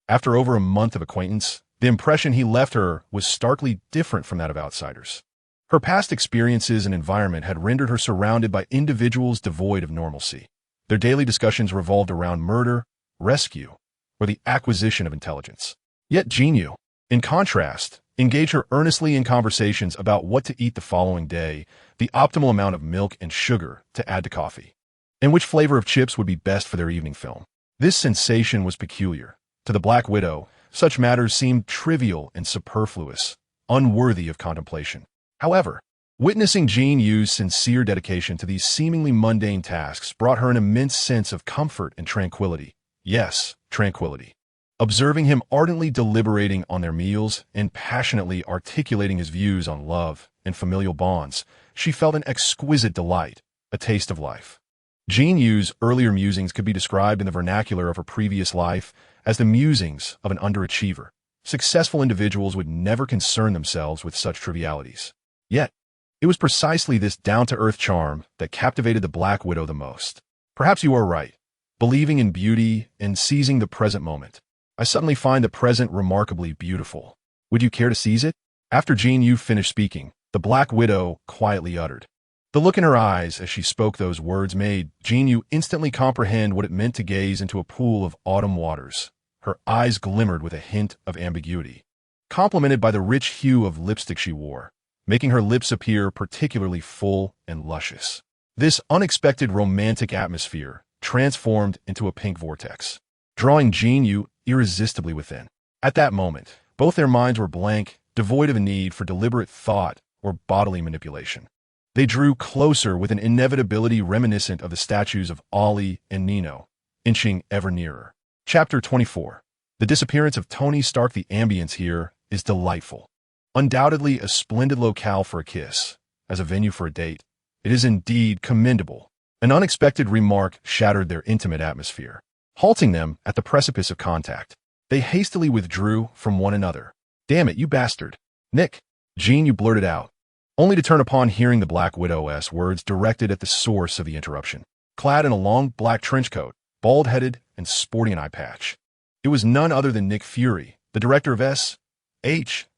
Speaker 1: After over a month of acquaintance, the impression he left her was starkly different from that of outsiders. Her past experiences and environment had rendered her surrounded by individuals devoid of normalcy. Their daily discussions revolved around murder, rescue, or the acquisition of intelligence. Yet Jin Yu, in contrast, engaged her earnestly in conversations about what to eat the following day, the optimal amount of milk and sugar to add to coffee, and which flavor of chips would be best for their evening film. This sensation was peculiar. To the Black Widow, such matters seemed trivial and superfluous, unworthy of contemplation. However, witnessing Jin Yu's sincere dedication to these seemingly mundane tasks brought her an immense sense of comfort and tranquility. Yes, tranquility. Observing him ardently deliberating on their meals and passionately articulating his views on love and familial bonds, she felt an exquisite delight, a taste of life. Jin Yu's earlier musings could be described in the vernacular of her previous life as the musings of an underachiever. Successful individuals would never concern themselves with such trivialities. Yet, it was precisely this down-to-earth charm that captivated the Black Widow the most. Perhaps you are right. Believing in beauty and seizing the present moment, I suddenly find the present remarkably beautiful. Would you care to seize it? After Jin Yu finished speaking, the Black Widow quietly uttered. The look in her eyes as she spoke those words made Jin Yu instantly comprehend what it meant to gaze into a pool of autumn waters. Her eyes glimmered with a hint of ambiguity, complemented by the rich hue of lipstick she wore, making her lips appear particularly full and luscious. This unexpected romantic atmosphere transformed into a pink vortex, drawing Jin Yu irresistibly within. At that moment, both their minds were blank, devoid of a need for deliberate thought or bodily manipulation. They drew closer with an inevitability reminiscent of the statues of Ollie and Nino, inching ever nearer. Chapter 24. The disappearance of Tony Stark. The ambience here is delightful. Undoubtedly a splendid locale for a kiss. As a venue for a date, it is indeed commendable. An unexpected remark shattered their intimate atmosphere, halting them at the precipice of contact. They hastily withdrew from one another. Damn it, you bastard. Nick, Jin Yu blurted out, only to turn upon hearing the Black Widow's words directed at the source of the interruption. Clad in a long black trench coat, bald-headed, and sporting an eye patch, it was none other than Nick Fury, the director of S.H.I.E.L.D.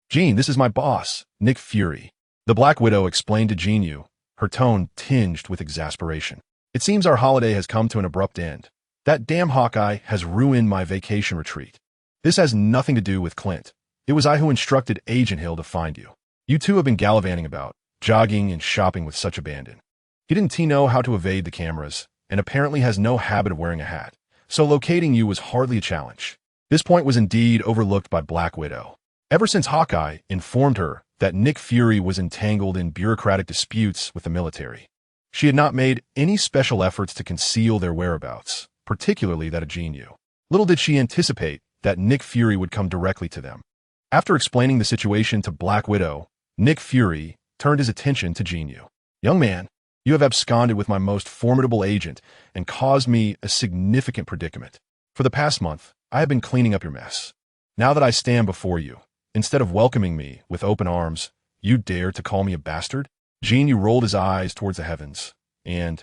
Speaker 1: Gene, this is my boss, Nick Fury. The Black Widow explained to Jin Yu, her tone tinged with exasperation. It seems our holiday has come to an abrupt end. That damn Hawkeye has ruined my vacation retreat. This has nothing to do with Clint. It was I who instructed Agent Hill to find you. You two have been gallivanting about, jogging and shopping with such abandon. He didn't know how to evade the cameras, and apparently has no habit of wearing a hat, so locating you was hardly a challenge. This point was indeed overlooked by Black Widow. Ever since Hawkeye informed her that Nick Fury was entangled in bureaucratic disputes with the military, she had not made any special efforts to conceal their whereabouts, particularly that of Jin Yu. Little did she anticipate that Nick Fury would come directly to them. After explaining the situation to Black Widow, Nick Fury turned his attention to Jin Yu. "Young man, you have absconded with my most formidable agent and caused me a significant predicament. For the past month, I have been cleaning up your mess. Now that I stand before you, instead of welcoming me with open arms, you dare to call me a bastard?" Jin Yu rolled his eyes towards the heavens and,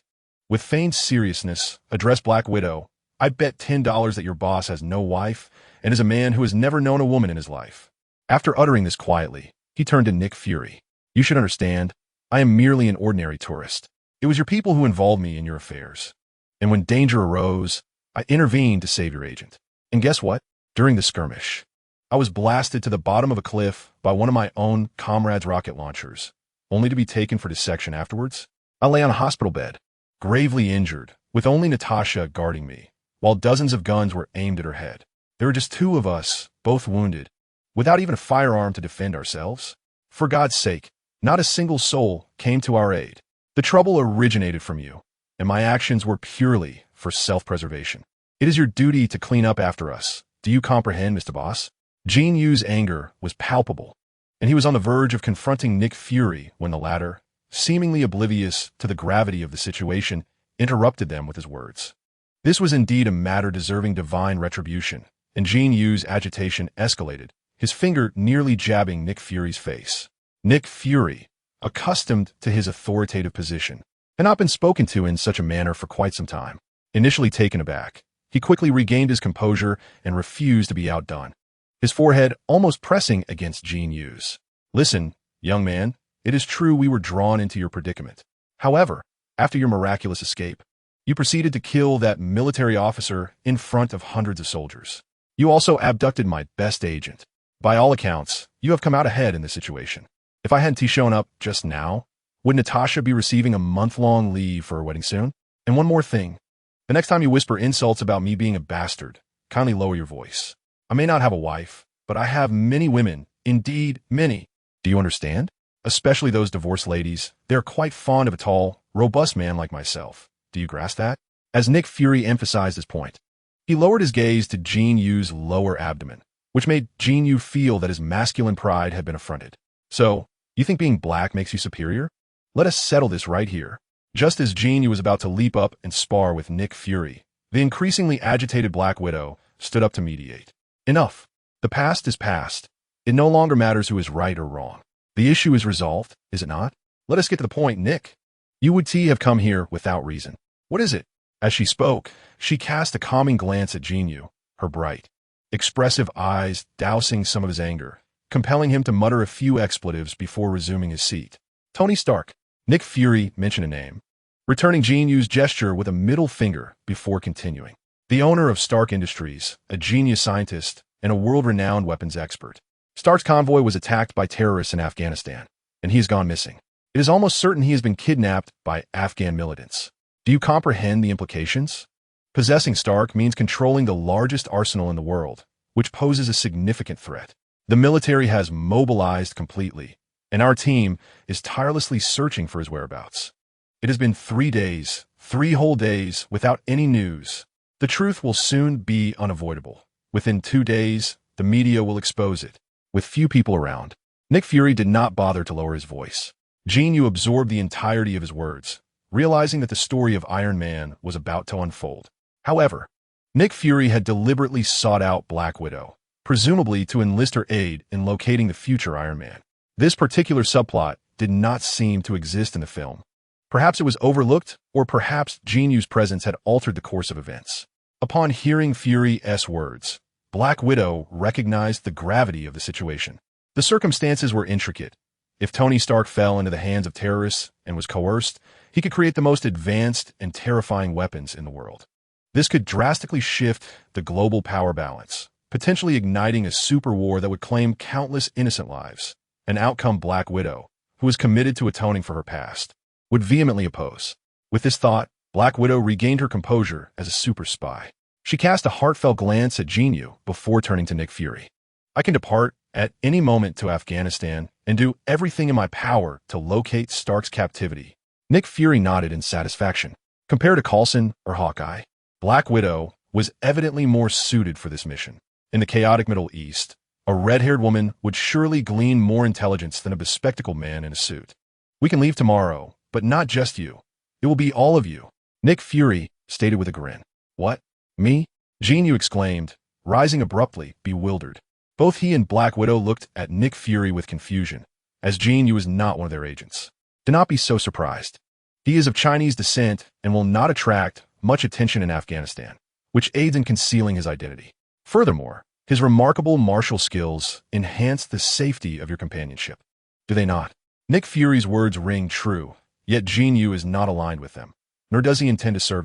Speaker 1: with feigned seriousness, addressed Black Widow. "I bet $10 that your boss has no wife and is a man who has never known a woman in his life." After uttering this quietly, he turned to Nick Fury. "You should understand, I am merely an ordinary tourist. It was your people who involved me in your affairs. And when danger arose, I intervened to save your agent. And guess what? During the skirmish, I was blasted to the bottom of a cliff by one of my own comrades' rocket launchers, only to be taken for dissection afterwards. I lay on a hospital bed, gravely injured, with only Natasha guarding me, while dozens of guns were aimed at her head. There were just two of us, both wounded, without even a firearm to defend ourselves. For God's sake, not a single soul came to our aid. The trouble originated from you, and my actions were purely for self-preservation. It is your duty to clean up after us. Do you comprehend, Mr. Boss?" Jin Yu's anger was palpable, and he was on the verge of confronting Nick Fury when the latter, seemingly oblivious to the gravity of the situation, interrupted them with his words. This was indeed a matter deserving divine retribution, and Jin Yu's agitation escalated, his finger nearly jabbing Nick Fury's face. Nick Fury, accustomed to his authoritative position, had not been spoken to in such a manner for quite some time. Initially taken aback, he quickly regained his composure and refused to be outdone, his forehead almost pressing against Jin Yu's. "Listen, young man, it is true we were drawn into your predicament. However, after your miraculous escape, you proceeded to kill that military officer in front of hundreds of soldiers. You also abducted my best agent. By all accounts, you have come out ahead in this situation. If I hadn't shown up just now, would Natasha be receiving a month-long leave for her wedding soon? And one more thing. The next time you whisper insults about me being a bastard, kindly lower your voice. I may not have a wife, but I have many women, indeed many. Do you understand? Especially those divorced ladies. They are quite fond of a tall, robust man like myself. Do you grasp that?" As Nick Fury emphasized his point, he lowered his gaze to Jin Yu's lower abdomen, which made Jin Yu feel that his masculine pride had been affronted. "So, you think being black makes you superior? Let us settle this right here." Just as Jin Yu was about to leap up and spar with Nick Fury, the increasingly agitated Black Widow stood up to mediate. "Enough. The past is past. It no longer matters who is right or wrong. The issue is resolved, is it not? Let us get to the point, Nick. You would have come here without reason. What is it?" As she spoke, she cast a calming glance at Jin Yu, her bright, expressive eyes dousing some of his anger, compelling him to mutter a few expletives before resuming his seat. "Tony Stark." Nick Fury mentioned a name, returning Jin Yu's gesture with a middle finger before continuing. "The owner of Stark Industries, a genius scientist, and a world-renowned weapons expert. Stark's convoy was attacked by terrorists in Afghanistan, and he has gone missing. It is almost certain he has been kidnapped by Afghan militants. Do you comprehend the implications? Possessing Stark means controlling the largest arsenal in the world, which poses a significant threat. The military has mobilized completely, and our team is tirelessly searching for his whereabouts. It has been 3 days, 3 whole days, without any news. The truth will soon be unavoidable. Within 2 days, the media will expose it." With few people around, Nick Fury did not bother to lower his voice. Jin Yu absorbed the entirety of his words, realizing that the story of Iron Man was about to unfold. However, Nick Fury had deliberately sought out Black Widow, presumably to enlist her aid in locating the future Iron Man. This particular subplot did not seem to exist in the film. Perhaps it was overlooked, or perhaps Jin Yu's presence had altered the course of events. Upon hearing Fury's words, Black Widow recognized the gravity of the situation. The circumstances were intricate. If Tony Stark fell into the hands of terrorists and was coerced, he could create the most advanced and terrifying weapons in the world. This could drastically shift the global power balance, potentially igniting a super war that would claim countless innocent lives. An outcome Black Widow, who was committed to atoning for her past, would vehemently oppose. With this thought, Black Widow regained her composure as a super spy. She cast a heartfelt glance at Jin Yu before turning to Nick Fury. I can depart at any moment to Afghanistan and do everything in my power to locate Stark's captivity. Nick Fury nodded in satisfaction. Compared to Coulson or Hawkeye, Black Widow was evidently more suited for this mission. In the chaotic Middle East, a red-haired woman would surely glean more intelligence than a bespectacled man in a suit. We can leave tomorrow, but not just you. It will be all of you, Nick Fury stated with a grin. What? Me? Jin Yu exclaimed, rising abruptly, bewildered. Both he and Black Widow looked at Nick Fury with confusion, as Jin Yu was not one of their agents. Do not be so surprised. He is of Chinese descent and will not attract much attention in Afghanistan, which aids in concealing his identity. Furthermore, his remarkable martial skills enhance the safety of your companionship. Do they not? Nick Fury's words ring true, yet Jin Yu is not aligned with them, nor does he intend to serve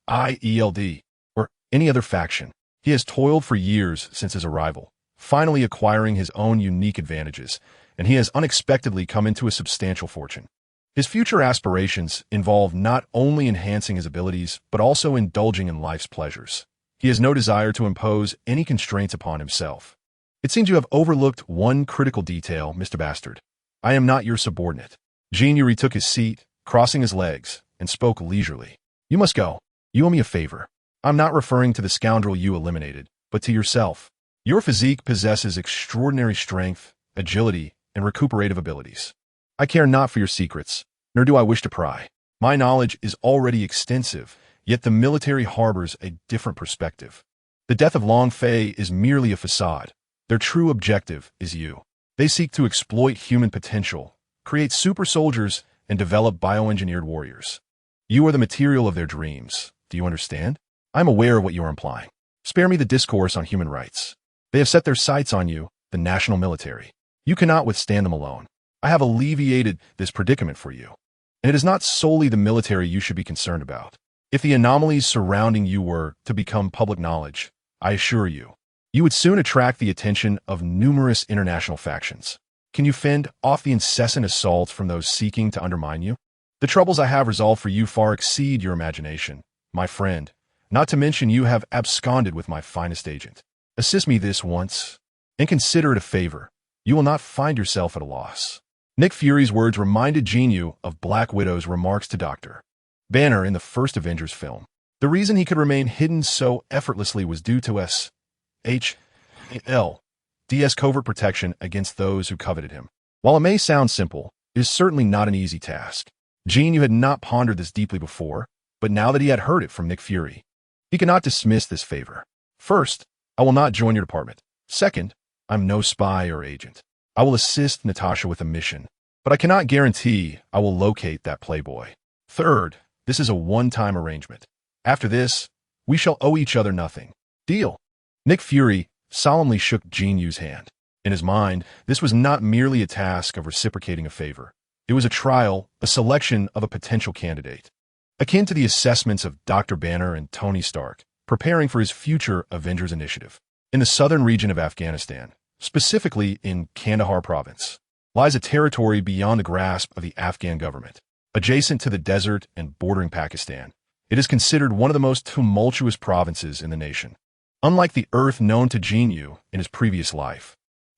Speaker 1: SHIELD or any other faction. He has toiled for years since his arrival, finally acquiring his own unique advantages, and he has unexpectedly come into a substantial fortune. His future aspirations involve not only enhancing his abilities, but also indulging in life's pleasures. He has no desire to impose any constraints upon himself. It seems you have overlooked one critical detail, Mr. Bastard. I am not your subordinate. Jin Yu retook his seat, crossing his legs, and spoke leisurely. You must go. You owe me a favor. I'm not referring to the scoundrel you eliminated, but to yourself. Your physique possesses extraordinary strength, agility, and recuperative abilities. I care not for your secrets, nor do I wish to pry. My knowledge is already extensive, yet the military harbors a different perspective. The death of Long Fei is merely a facade. Their true objective is you. They seek to exploit human potential, create super soldiers, and develop bioengineered warriors. You are the material of their dreams. Do you understand? I'm aware of what you are implying. Spare me the discourse on human rights. They have set their sights on you, the national military. You cannot withstand them alone. I have alleviated this predicament for you. And it is not solely the military you should be concerned about. If the anomalies surrounding you were to become public knowledge, I assure you, you would soon attract the attention of numerous international factions. Can you fend off the incessant assaults from those seeking to undermine you? The troubles I have resolved for you far exceed your imagination, my friend. Not to mention you have absconded with my finest agent. Assist me this once, and consider it a favor. You will not find yourself at a loss. Nick Fury's words reminded Jin Yu of Black Widow's remarks to Dr. Banner in the first Avengers film. The reason he could remain hidden so effortlessly was due to SHIELD's covert protection against those who coveted him. While it may sound simple, it is certainly not an easy task. Jin Yu had not pondered this deeply before, but now that he had heard it from Nick Fury, he could not dismiss this favor. First, I will not join your department. Second, I'm no spy or agent. I will assist Natasha with a mission, but I cannot guarantee I will locate that playboy. Third, this is a one-time arrangement. After this, we shall owe each other nothing. Deal. Nick Fury solemnly shook Jin Yu's hand. In his mind, this was not merely a task of reciprocating a favor. It was a trial, a selection of a potential candidate. Akin to the assessments of Dr. Banner and Tony Stark, preparing for his future Avengers initiative. In the southern region of Afghanistan, specifically in Kandahar province, lies a territory beyond the grasp of the Afghan government. Adjacent to the desert and bordering Pakistan, it is considered one of the most tumultuous provinces in the nation. Unlike the Earth known to Jin Yu in his previous life,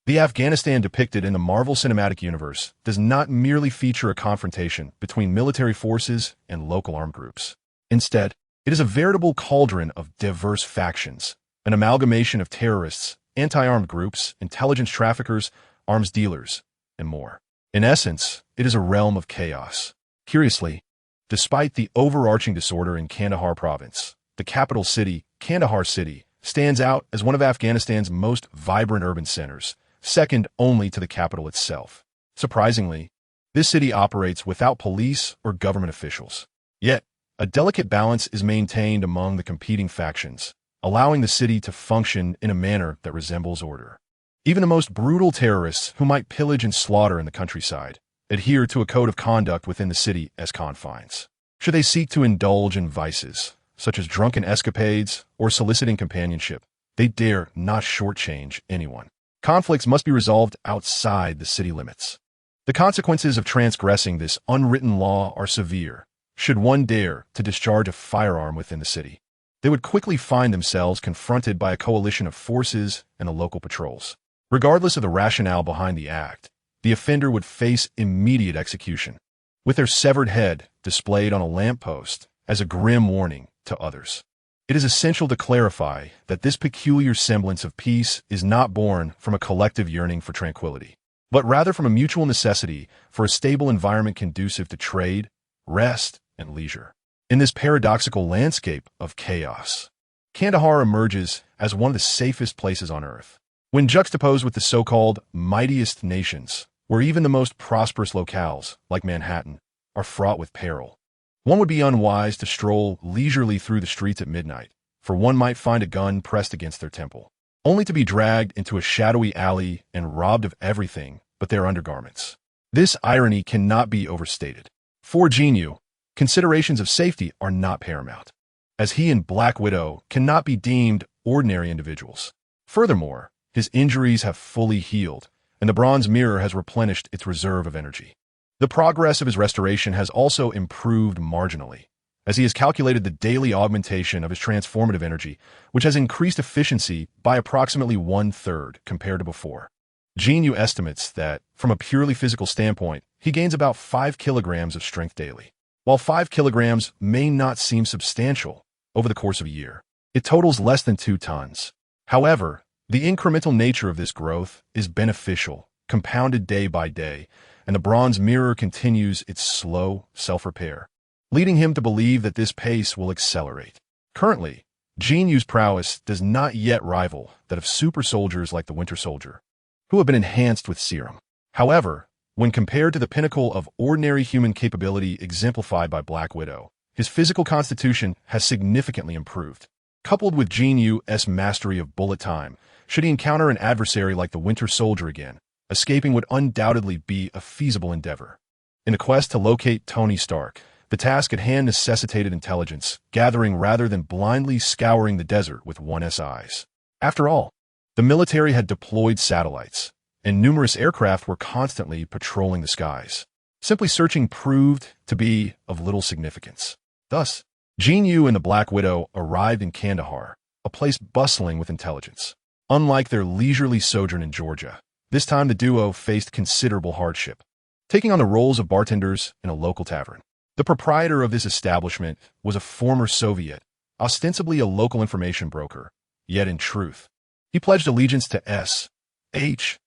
Speaker 1: the Afghanistan depicted in the Marvel Cinematic Universe does not merely feature a confrontation between military forces and local armed groups. Instead, it is a veritable cauldron of diverse factions, an amalgamation of terrorists, anti-armed groups, intelligence traffickers, arms dealers, and more. In essence, it is a realm of chaos. Curiously, despite the overarching disorder in Kandahar province, the capital city, Kandahar City, stands out as one of Afghanistan's most vibrant urban centers, second only to the capital itself. Surprisingly, this city operates without police or government officials. Yet, a delicate balance is maintained among the competing factions, allowing the city to function in a manner that resembles order. Even the most brutal terrorists who might pillage and slaughter in the countryside adhere to a code of conduct within the city as confines. Should they seek to indulge in vices, such as drunken escapades or soliciting companionship, they dare not shortchange anyone. Conflicts must be resolved outside the city limits. The consequences of transgressing this unwritten law are severe, should one dare to discharge a firearm within the city. they would quickly find themselves confronted by a coalition of forces and the local patrols. Regardless of the rationale behind the act, the offender would face immediate execution, with their severed head displayed on a lamppost as a grim warning to others. It is essential to clarify that this peculiar semblance of peace is not born from a collective yearning for tranquility, but rather from a mutual necessity for a stable environment conducive to trade, rest, and leisure. In this paradoxical landscape of chaos, Kandahar emerges as one of the safest places on Earth. When juxtaposed with the so-called mightiest nations, where even the most prosperous locales, like Manhattan, are fraught with peril, one would be unwise to stroll leisurely through the streets at midnight, for one might find a gun pressed against their temple, only to be dragged into a shadowy alley and robbed of everything but their undergarments. This irony cannot be overstated. For Jin Yu, considerations of safety are not paramount, as he and Black Widow cannot be deemed ordinary individuals. Furthermore, his injuries have fully healed, and the bronze mirror has replenished its reserve of energy. The progress of his restoration has also improved marginally, as he has calculated the daily augmentation of his transformative energy, which has increased efficiency by approximately 1/3 compared to before. Jin Yu estimates that, from a purely physical standpoint, he gains about 5 kilograms of strength daily. While 5 kilograms may not seem substantial over the course of a year, it totals less than 2 tons. However, the incremental nature of this growth is beneficial, compounded day by day, and the bronze mirror continues its slow self-repair, leading him to believe that this pace will accelerate. Currently, Jin Yu's prowess does not yet rival that of super soldiers like the Winter Soldier, who have been enhanced with serum. However, when compared to the pinnacle of ordinary human capability exemplified by Black Widow, his physical constitution has significantly improved. Coupled with Jin Yu's mastery of bullet time, should he encounter an adversary like the Winter Soldier again, escaping would undoubtedly be a feasible endeavor. In a quest to locate Tony Stark, the task at hand necessitated intelligence, gathering rather than blindly scouring the desert with one's eyes. After all, the military had deployed satellites, and numerous aircraft were constantly patrolling the skies. Simply searching proved to be of little significance. Thus, Jin Yu and the Black Widow arrived in Kandahar, a place bustling with intelligence. Unlike their leisurely sojourn in Georgia, this time the duo faced considerable hardship, taking on the roles of bartenders in a local tavern. The proprietor of this establishment was a former Soviet, ostensibly a local information broker, yet in truth, he pledged allegiance to S.H.I.E.L.D.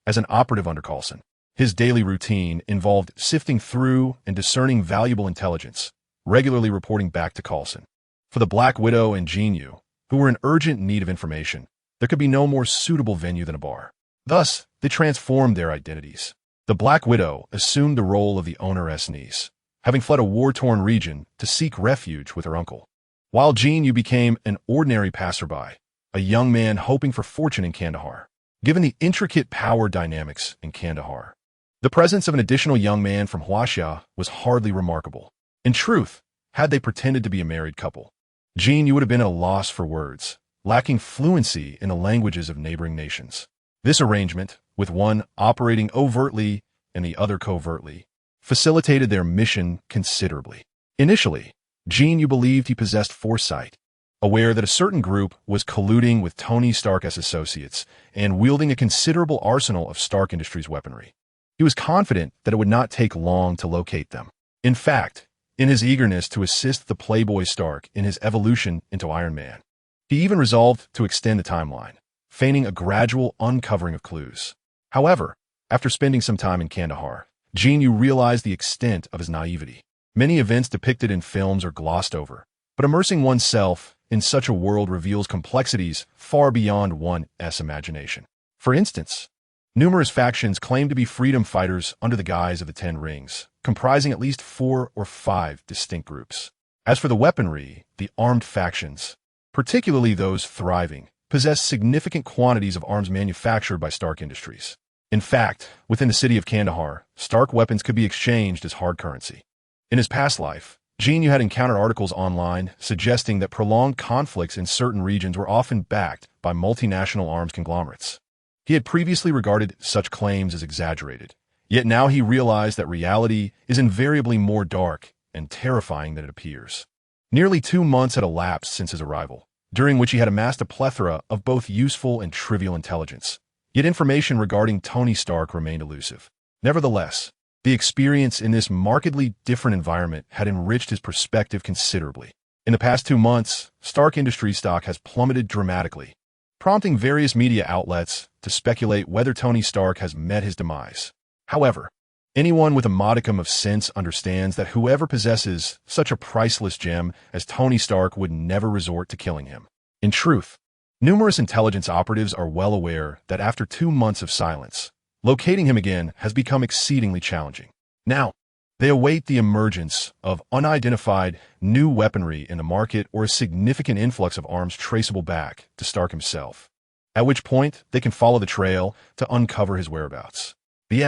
Speaker 1: as an operative under Coulson. His daily routine involved sifting through and discerning valuable intelligence, regularly reporting back to Coulson. For the Black Widow and Jin Yu, who were in urgent need of information, there could be no more suitable venue than a bar. Thus, they transformed their identities. The Black Widow assumed the role of the owner's niece, having fled a war-torn region to seek refuge with her uncle, while Jin Yu became an ordinary passerby, a young man hoping for fortune in Kandahar. Given the intricate power dynamics in Kandahar, the presence of an additional young man from Huaxia was hardly remarkable. In truth, had they pretended to be a married couple, Jin Yu would have been at a loss for words, lacking fluency in the languages of neighboring nations. This arrangement, with one operating overtly and the other covertly, facilitated their mission considerably. Initially, Jin Yu believed he possessed foresight, aware that a certain group was colluding with Tony Stark's associates and wielding a considerable arsenal of Stark Industries weaponry. He was confident that it would not take long to locate them. In fact, in his eagerness to assist the Playboy Stark in his evolution into Iron Man, he even resolved to extend the timeline, feigning a gradual uncovering of clues. However, after spending some time in Kandahar, Jin Yu realized the extent of his naivety. Many events depicted in films are glossed over, but immersing oneself in such a world reveals complexities far beyond one's imagination. For instance, numerous factions claim to be freedom fighters under the guise of the Ten Rings, comprising at least 4 or 5 distinct groups. As for the weaponry, the armed factions, particularly those thriving, possess significant quantities of arms manufactured by Stark Industries. In fact, within the city of Kandahar, Stark weapons could be exchanged as hard currency. In his past life, Jin Yu had encountered articles online suggesting that prolonged conflicts in certain regions were often backed by multinational arms conglomerates. He had previously regarded such claims as exaggerated, yet now he realized that reality is invariably more dark and terrifying than it appears. Nearly 2 months had elapsed since his arrival, during which he had amassed a plethora of both useful and trivial intelligence. Yet information regarding Tony Stark remained elusive. Nevertheless, the experience in this markedly different environment had enriched his perspective considerably. In the past 2 months, Stark Industries stock has plummeted dramatically, prompting various media outlets to speculate whether Tony Stark has met his demise. However, anyone with a modicum of sense understands that whoever possesses such a priceless gem as Tony Stark would never resort to killing him. In truth, numerous intelligence operatives are well aware that after 2 months of silence, locating him again has become exceedingly challenging. Now, they await the emergence of unidentified new weaponry in the market or a significant influx of arms traceable back to Stark himself, at which point they can follow the trail to uncover his whereabouts. The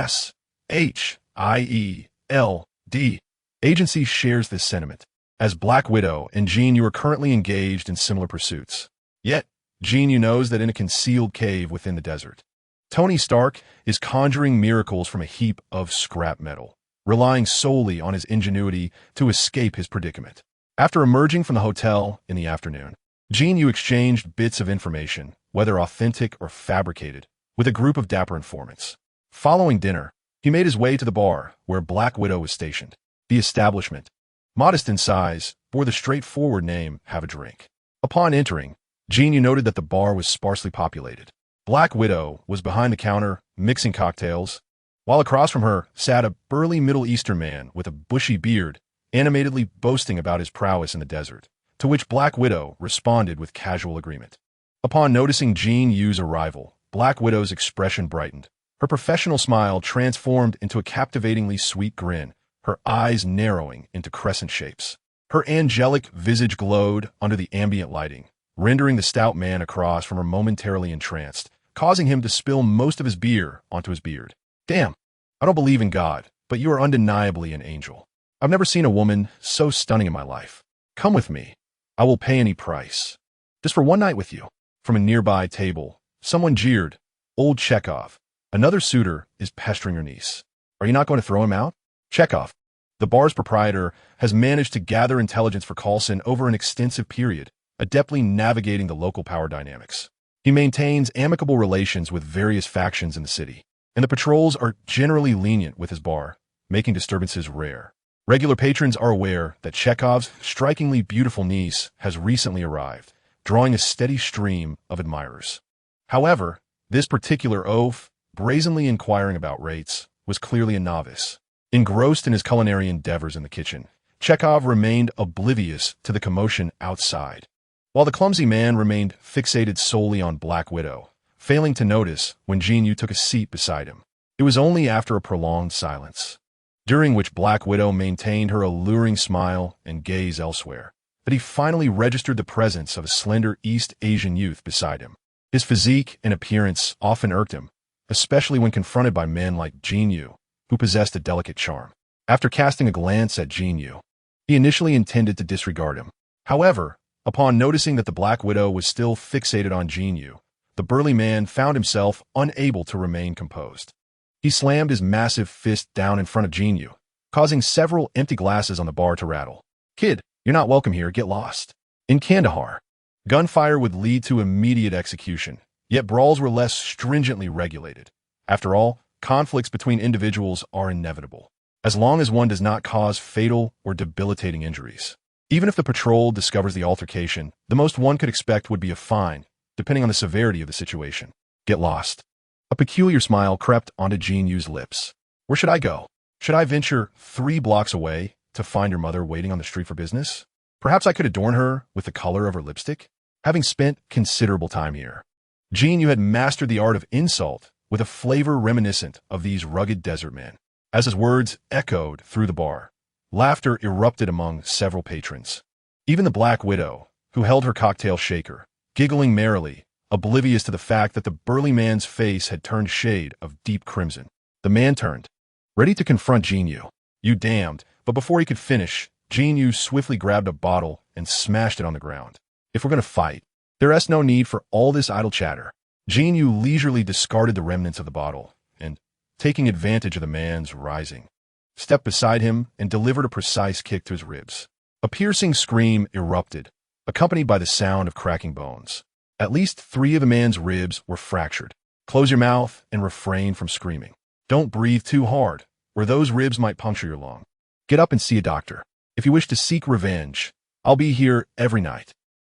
Speaker 1: SHIELD agency shares this sentiment, as Black Widow and Jin Yu are currently engaged in similar pursuits. Yet, Jin Yu knows that in a concealed cave within the desert, Tony Stark is conjuring miracles from a heap of scrap metal, relying solely on his ingenuity to escape his predicament. After emerging from the hotel in the afternoon, Jin Yu exchanged bits of information, whether authentic or fabricated, with a group of dapper informants. Following dinner, he made his way to the bar where Black Widow was stationed. The establishment, modest in size, bore the straightforward name, "Have a Drink." Upon entering, Jin Yu noted that the bar was sparsely populated. Black Widow was behind the counter, mixing cocktails, while across from her sat a burly Middle Eastern man with a bushy beard, animatedly boasting about his prowess in the desert, to which Black Widow responded with casual agreement. Upon noticing Jin Yu's arrival, Black Widow's expression brightened. Her professional smile transformed into a captivatingly sweet grin, her eyes narrowing into crescent shapes. Her angelic visage glowed under the ambient lighting, rendering the stout man across from her momentarily entranced, causing him to spill most of his beer onto his beard. "Damn, I don't believe in God, but you are undeniably an angel. I've never seen a woman so stunning in my life. Come with me. I will pay any price. Just for one night with you." From a nearby table, someone jeered, "Old Chekhov. Another suitor is pestering your niece. Are you not going to throw him out?" Chekhov, the bar's proprietor, has managed to gather intelligence for Coulson over an extensive period, adeptly navigating the local power dynamics. He maintains amicable relations with various factions in the city, and the patrols are generally lenient with his bar, making disturbances rare. Regular patrons are aware that Chekhov's strikingly beautiful niece has recently arrived, drawing a steady stream of admirers. However, this particular oaf, brazenly inquiring about rates, was clearly a novice. Engrossed in his culinary endeavors in the kitchen, Chekhov remained oblivious to the commotion outside, while the clumsy man remained fixated solely on Black Widow, failing to notice when Jin Yu took a seat beside him. It was only after a prolonged silence, during which Black Widow maintained her alluring smile and gaze elsewhere, that he finally registered the presence of a slender East Asian youth beside him. His physique and appearance often irked him, especially when confronted by men like Jin Yu, who possessed a delicate charm. After casting a glance at Jin Yu, he initially intended to disregard him. However, upon noticing that the Black Widow was still fixated on Jin Yu, the burly man found himself unable to remain composed. He slammed his massive fist down in front of Jin Yu, causing several empty glasses on the bar to rattle. "Kid, you're not welcome here, get lost." In Kandahar, gunfire would lead to immediate execution, yet brawls were less stringently regulated. After all, conflicts between individuals are inevitable, as long as one does not cause fatal or debilitating injuries. Even if the patrol discovers the altercation, the most one could expect would be a fine, depending on the severity of the situation. Get lost. A peculiar smile crept onto Jin Yu's lips. "Where should I go? Should I venture 3 blocks away to find your mother waiting on the street for business? Perhaps I could adorn her with the color of her lipstick?" Having spent considerable time here, Jin Yu had mastered the art of insult with a flavor reminiscent of these rugged desert men. As his words echoed through the bar, laughter erupted among several patrons. Even the Black Widow, who held her cocktail shaker, giggling merrily, oblivious to the fact that the burly man's face had turned shade of deep crimson. The man turned, ready to confront Jin Yu. "You damned," but before he could finish, Jin Yu swiftly grabbed a bottle and smashed it on the ground. "If we're going to fight, there is no need for all this idle chatter." Jin Yu leisurely discarded the remnants of the bottle, and, taking advantage of the man's rising, stepped beside him and delivered a precise kick to his ribs. A piercing scream erupted, accompanied by the sound of cracking bones. At least 3 of the man's ribs were fractured. Close your mouth and refrain from screaming. Don't breathe too hard, or those ribs might puncture your lung. Get up and see a doctor. If you wish to seek revenge, I'll be here every night.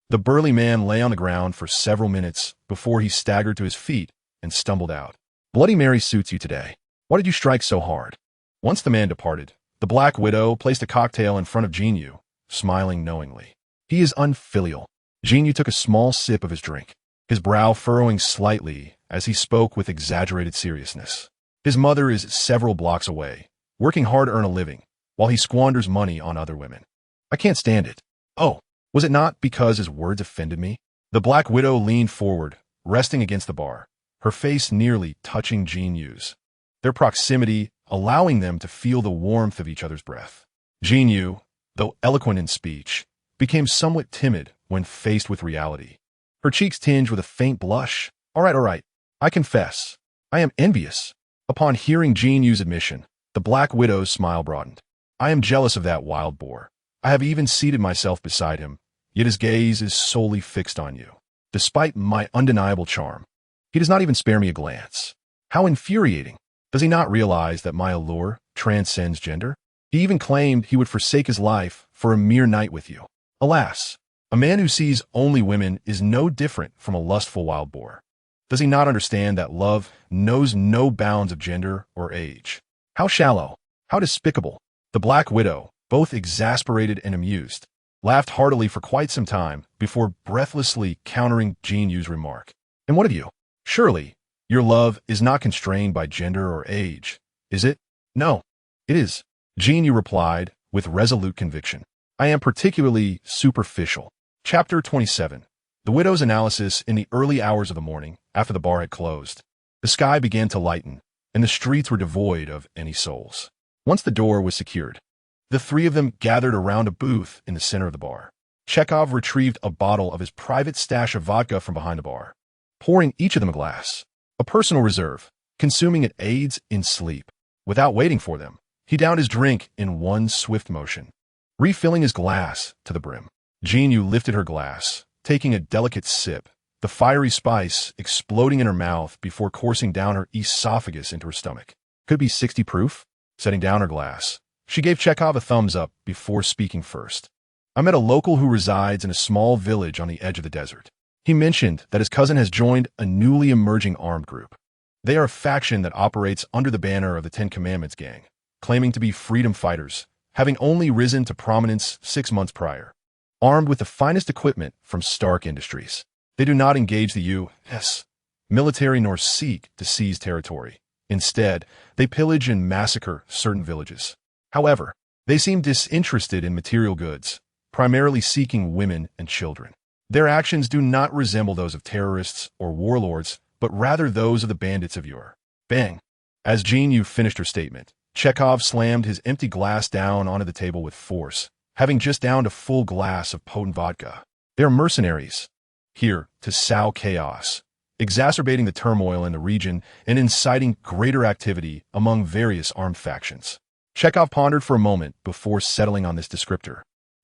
Speaker 1: The burly man lay on the ground for several minutes before he staggered to his feet and stumbled out. Bloody Mary suits you today. Why did you strike so hard? Once the man departed, the Black Widow placed a cocktail in front of Jin Yu, smiling knowingly. He is unfilial. Jin Yu took a small sip of his drink, his brow furrowing slightly as he spoke with exaggerated seriousness. His mother is several blocks away, working hard to earn a living, while he squanders money on other women. I can't stand it. Oh, was it not because his words offended me? The Black Widow leaned forward, resting against the bar, her face nearly touching Jin Yu's. Their proximity allowing them to feel the warmth of each other's breath. Jin Yu, though eloquent in speech, became somewhat timid when faced with reality. Her cheeks tinged with a faint blush. All right. I confess, I am envious. Upon hearing Jin Yu's admission, the Black Widow's smile broadened. I am jealous of that wild boar. I have even seated myself beside him, yet his gaze is solely fixed on you. Despite my undeniable charm, he does not even spare me a glance. How infuriating. Does he not realize that my allure transcends gender? He even claimed he would forsake his life for a mere night with you. Alas, a man who sees only women is no different from a lustful wild boar. Does he not understand that love knows no bounds of gender or age? How shallow, how despicable. The Black Widow, both exasperated and amused, laughed heartily for quite some time before breathlessly countering Jin Yu's remark. And what of you? Surely, your love is not constrained by gender or age, is it? No, it is, Jin Yu replied with resolute conviction. I am particularly superficial. Chapter 27. The widow's analysis in the early hours of the morning, after the bar had closed. The sky began to lighten, and the streets were devoid of any souls. Once the door was secured, the 3 of them gathered around a booth in the center of the bar. Chekhov retrieved a bottle of his private stash of vodka from behind the bar, pouring each of them a glass. A personal reserve, consuming it aids in sleep. Without waiting for them, he downed his drink in one swift motion, refilling his glass to the brim. Jin Yu lifted her glass, taking a delicate sip, the fiery spice exploding in her mouth before coursing down her esophagus into her stomach. Could it be 60 proof? Setting down her glass, she gave Chekhov a thumbs up before speaking first. I met a local who resides in a small village on the edge of the desert. He mentioned that his cousin has joined a newly emerging armed group. They are a faction that operates under the banner of the 10 Commandments gang, claiming to be freedom fighters, having only risen to prominence 6 months prior. Armed with the finest equipment from Stark Industries, they do not engage the U.S. military nor seek to seize territory. Instead, they pillage and massacre certain villages. However, they seem disinterested in material goods, primarily seeking women and children. Their actions do not resemble those of terrorists or warlords, but rather those of the bandits of yore. Bang! As Jin Yu finished her statement, Chekhov slammed his empty glass down onto the table with force, having just downed a full glass of potent vodka. They are mercenaries, here to sow chaos, exacerbating the turmoil in the region and inciting greater activity among various armed factions. Chekhov pondered for a moment before settling on this descriptor.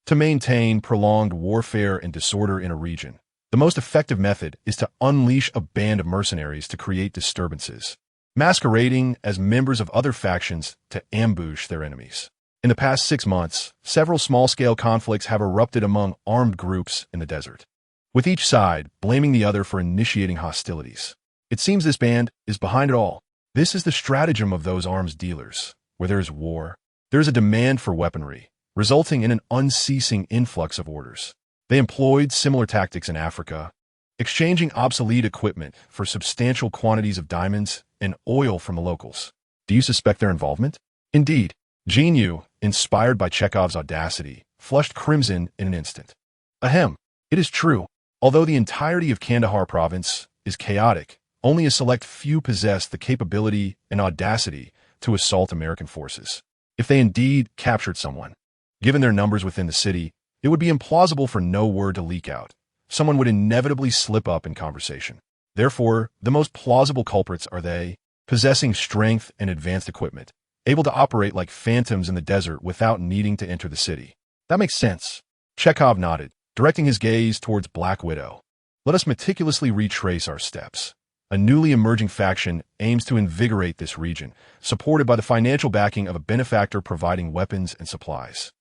Speaker 1: To maintain prolonged warfare and disorder in a region, the most effective method is to unleash a band of mercenaries to create disturbances, masquerading as members of other factions to ambush their enemies. In the past 6 months, several small-scale conflicts have erupted among armed groups in the desert, with each side blaming the other for initiating hostilities. It seems this band is behind it all. This is the stratagem of those arms dealers. Where there is war, there is a demand for weaponry, resulting in an unceasing influx of orders. They employed similar tactics in Africa, exchanging obsolete equipment for substantial quantities of diamonds and oil from the locals. Do you suspect their involvement? Indeed, Jin Yu, inspired by Chekhov's audacity, flushed crimson in an instant. Ahem, it is true. Although the entirety of Kandahar province is chaotic, only a select few possess the capability and audacity to assault American forces. If they indeed captured someone, given their numbers within the city, it would be implausible for no word to leak out. Someone would inevitably slip up in conversation. Therefore, the most plausible culprits are they, possessing strength and advanced equipment, able to operate like phantoms in the desert without needing to enter the city. That makes sense. Chekhov nodded, directing his gaze towards Black Widow. Let us meticulously retrace our steps. A newly emerging faction aims to invigorate this region, supported by the financial backing of a benefactor providing weapons and supplies.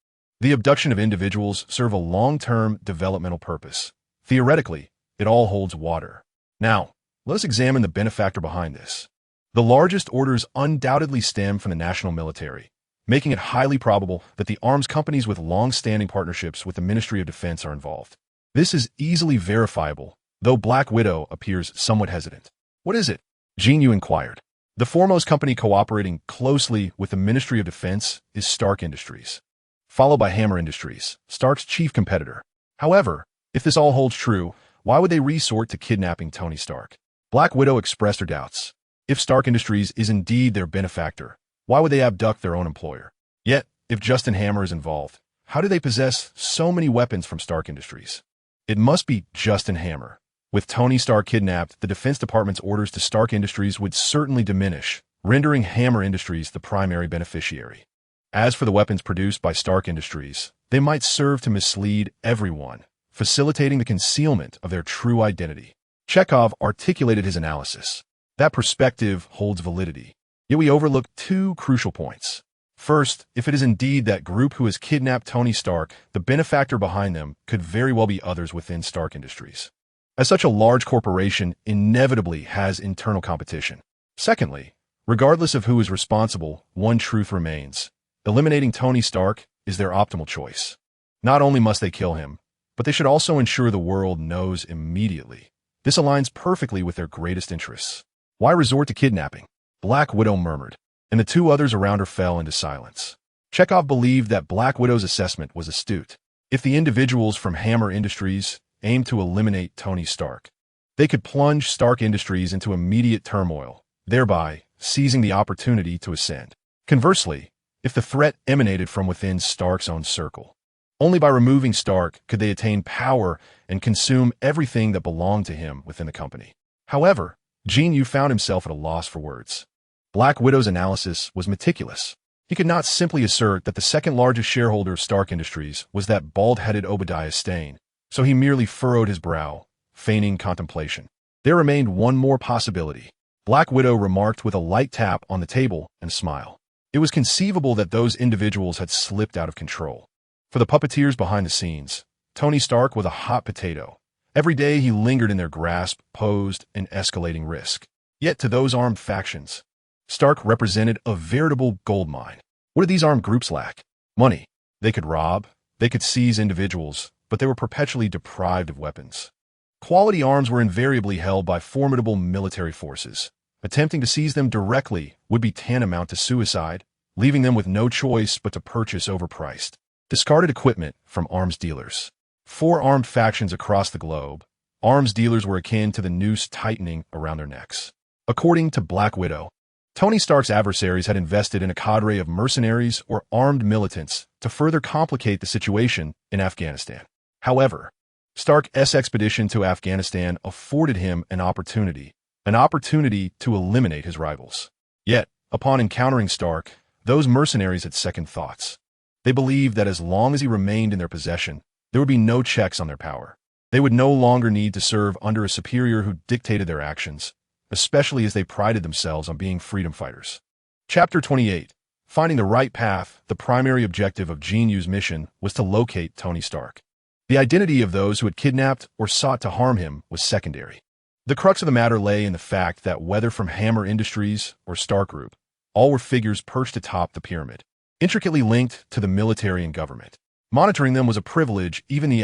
Speaker 1: The abduction of individuals serve a long-term developmental purpose. Theoretically, it all holds water. Now, let us examine the benefactor behind this. The largest orders undoubtedly stem from the national military, making it highly probable that the arms companies with long-standing partnerships with the Ministry of Defense are involved. This is easily verifiable, though Black Widow appears somewhat hesitant. What is it? Jin Yu inquired. The foremost company cooperating closely with the Ministry of Defense is Stark Industries, followed by Hammer Industries, Stark's chief competitor. However, if this all holds true, why would they resort to kidnapping Tony Stark? Black Widow expressed her doubts. If Stark Industries is indeed their benefactor, why would they abduct their own employer? Yet, if Justin Hammer is involved, how do they possess so many weapons from Stark Industries? It must be Justin Hammer. With Tony Stark kidnapped, the Defense Department's orders to Stark Industries would certainly diminish, rendering Hammer Industries the primary beneficiary. As for the weapons produced by Stark Industries, they might serve to mislead everyone, facilitating the concealment of their true identity. Chekhov articulated his analysis. That perspective holds validity. Yet we overlook two crucial points. First, if it is indeed that group who has kidnapped Tony Stark, the benefactor behind them could very well be others within Stark Industries, as such a large corporation inevitably has internal competition. Secondly, regardless of who is responsible, one truth remains. Eliminating Tony Stark is their optimal choice. Not only must they kill him, but they should also ensure the world knows immediately. This aligns perfectly with their greatest interests. Why resort to kidnapping? Black Widow murmured, and the two others around her fell into silence. Chekhov believed that Black Widow's assessment was astute. If the individuals from Hammer Industries aimed to eliminate Tony Stark, they could plunge Stark Industries into immediate turmoil, thereby seizing the opportunity to ascend. Conversely, if the threat emanated from within Stark's own circle, only by removing Stark could they attain power and consume everything that belonged to him within the company. However, Jin Yu found himself at a loss for words. Black Widow's analysis was meticulous. He could not simply assert that the second largest shareholder of Stark Industries was that bald-headed Obadiah Stane, so he merely furrowed his brow, feigning contemplation. There remained one more possibility. Black Widow remarked with a light tap on the table and smile. It was conceivable that those individuals had slipped out of control. For the puppeteers behind the scenes, Tony Stark was a hot potato. Every day he lingered in their grasp, posed an escalating risk. Yet to those armed factions, Stark represented a veritable goldmine. What did these armed groups lack? Money. They could rob, they could seize individuals, but they were perpetually deprived of weapons. Quality arms were invariably held by formidable military forces. Attempting to seize them directly would be tantamount to suicide, leaving them with no choice but to purchase overpriced, discarded equipment from arms dealers. For armed factions across the globe, arms dealers were akin to the noose tightening around their necks. According to Black Widow, Tony Stark's adversaries had invested in a cadre of mercenaries or armed militants to further complicate the situation in Afghanistan. However, Stark's expedition to Afghanistan afforded him an opportunity to eliminate his rivals. Yet, upon encountering Stark, those mercenaries had second thoughts. They believed that as long as he remained in their possession, there would be no checks on their power. They would no longer need to serve under a superior who dictated their actions, especially as they prided themselves on being freedom fighters. Chapter 28. Finding the right path. The primary objective of Jin Yu's mission was to locate Tony Stark. The identity of those who had kidnapped or sought to harm him was secondary. The crux of the matter lay in the fact that whether from Hammer Industries or Stark Group, all were figures perched atop the pyramid, intricately linked to the military and government. Monitoring them was a privilege even the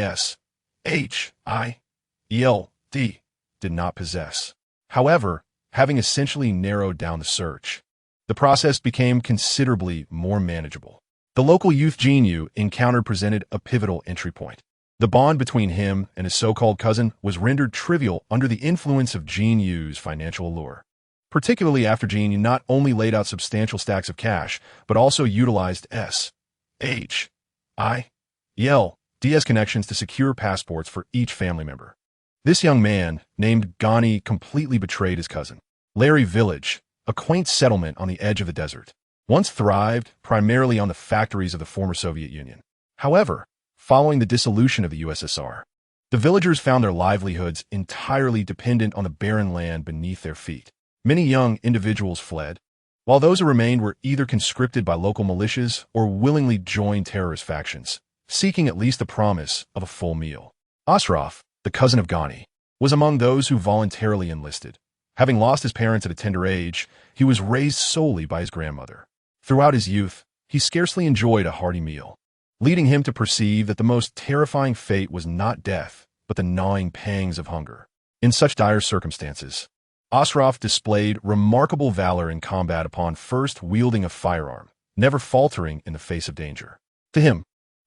Speaker 1: SHIELD did not possess. However, having essentially narrowed down the search, the process became considerably more manageable. The local youth Jin Yu encountered presented a pivotal entry point. The bond between him and his so-called cousin was rendered trivial under the influence of Jin Yu's financial allure, particularly after Jin Yu not only laid out substantial stacks of cash, but also utilized SHIELD's connections to secure passports for each family member. This young man, named Ghani, completely betrayed his cousin. Larry Village, a quaint settlement on the edge of the desert, once thrived primarily on the factories of the former Soviet Union. However, following the dissolution of the USSR, the villagers found their livelihoods entirely dependent on the barren land beneath their feet. Many young individuals fled, while those who remained were either conscripted by local militias or willingly joined terrorist factions, seeking at least the promise of a full meal. Ashraf, the cousin of Ghani, was among those who voluntarily enlisted. Having lost his parents at a tender age, he was raised solely by his grandmother. Throughout his youth, he scarcely enjoyed a hearty meal, leading him to perceive that the most terrifying fate was not death, but the gnawing pangs of hunger. In such dire circumstances, Ashraf displayed remarkable valor in combat upon first wielding a firearm, never faltering in the face of danger. To him,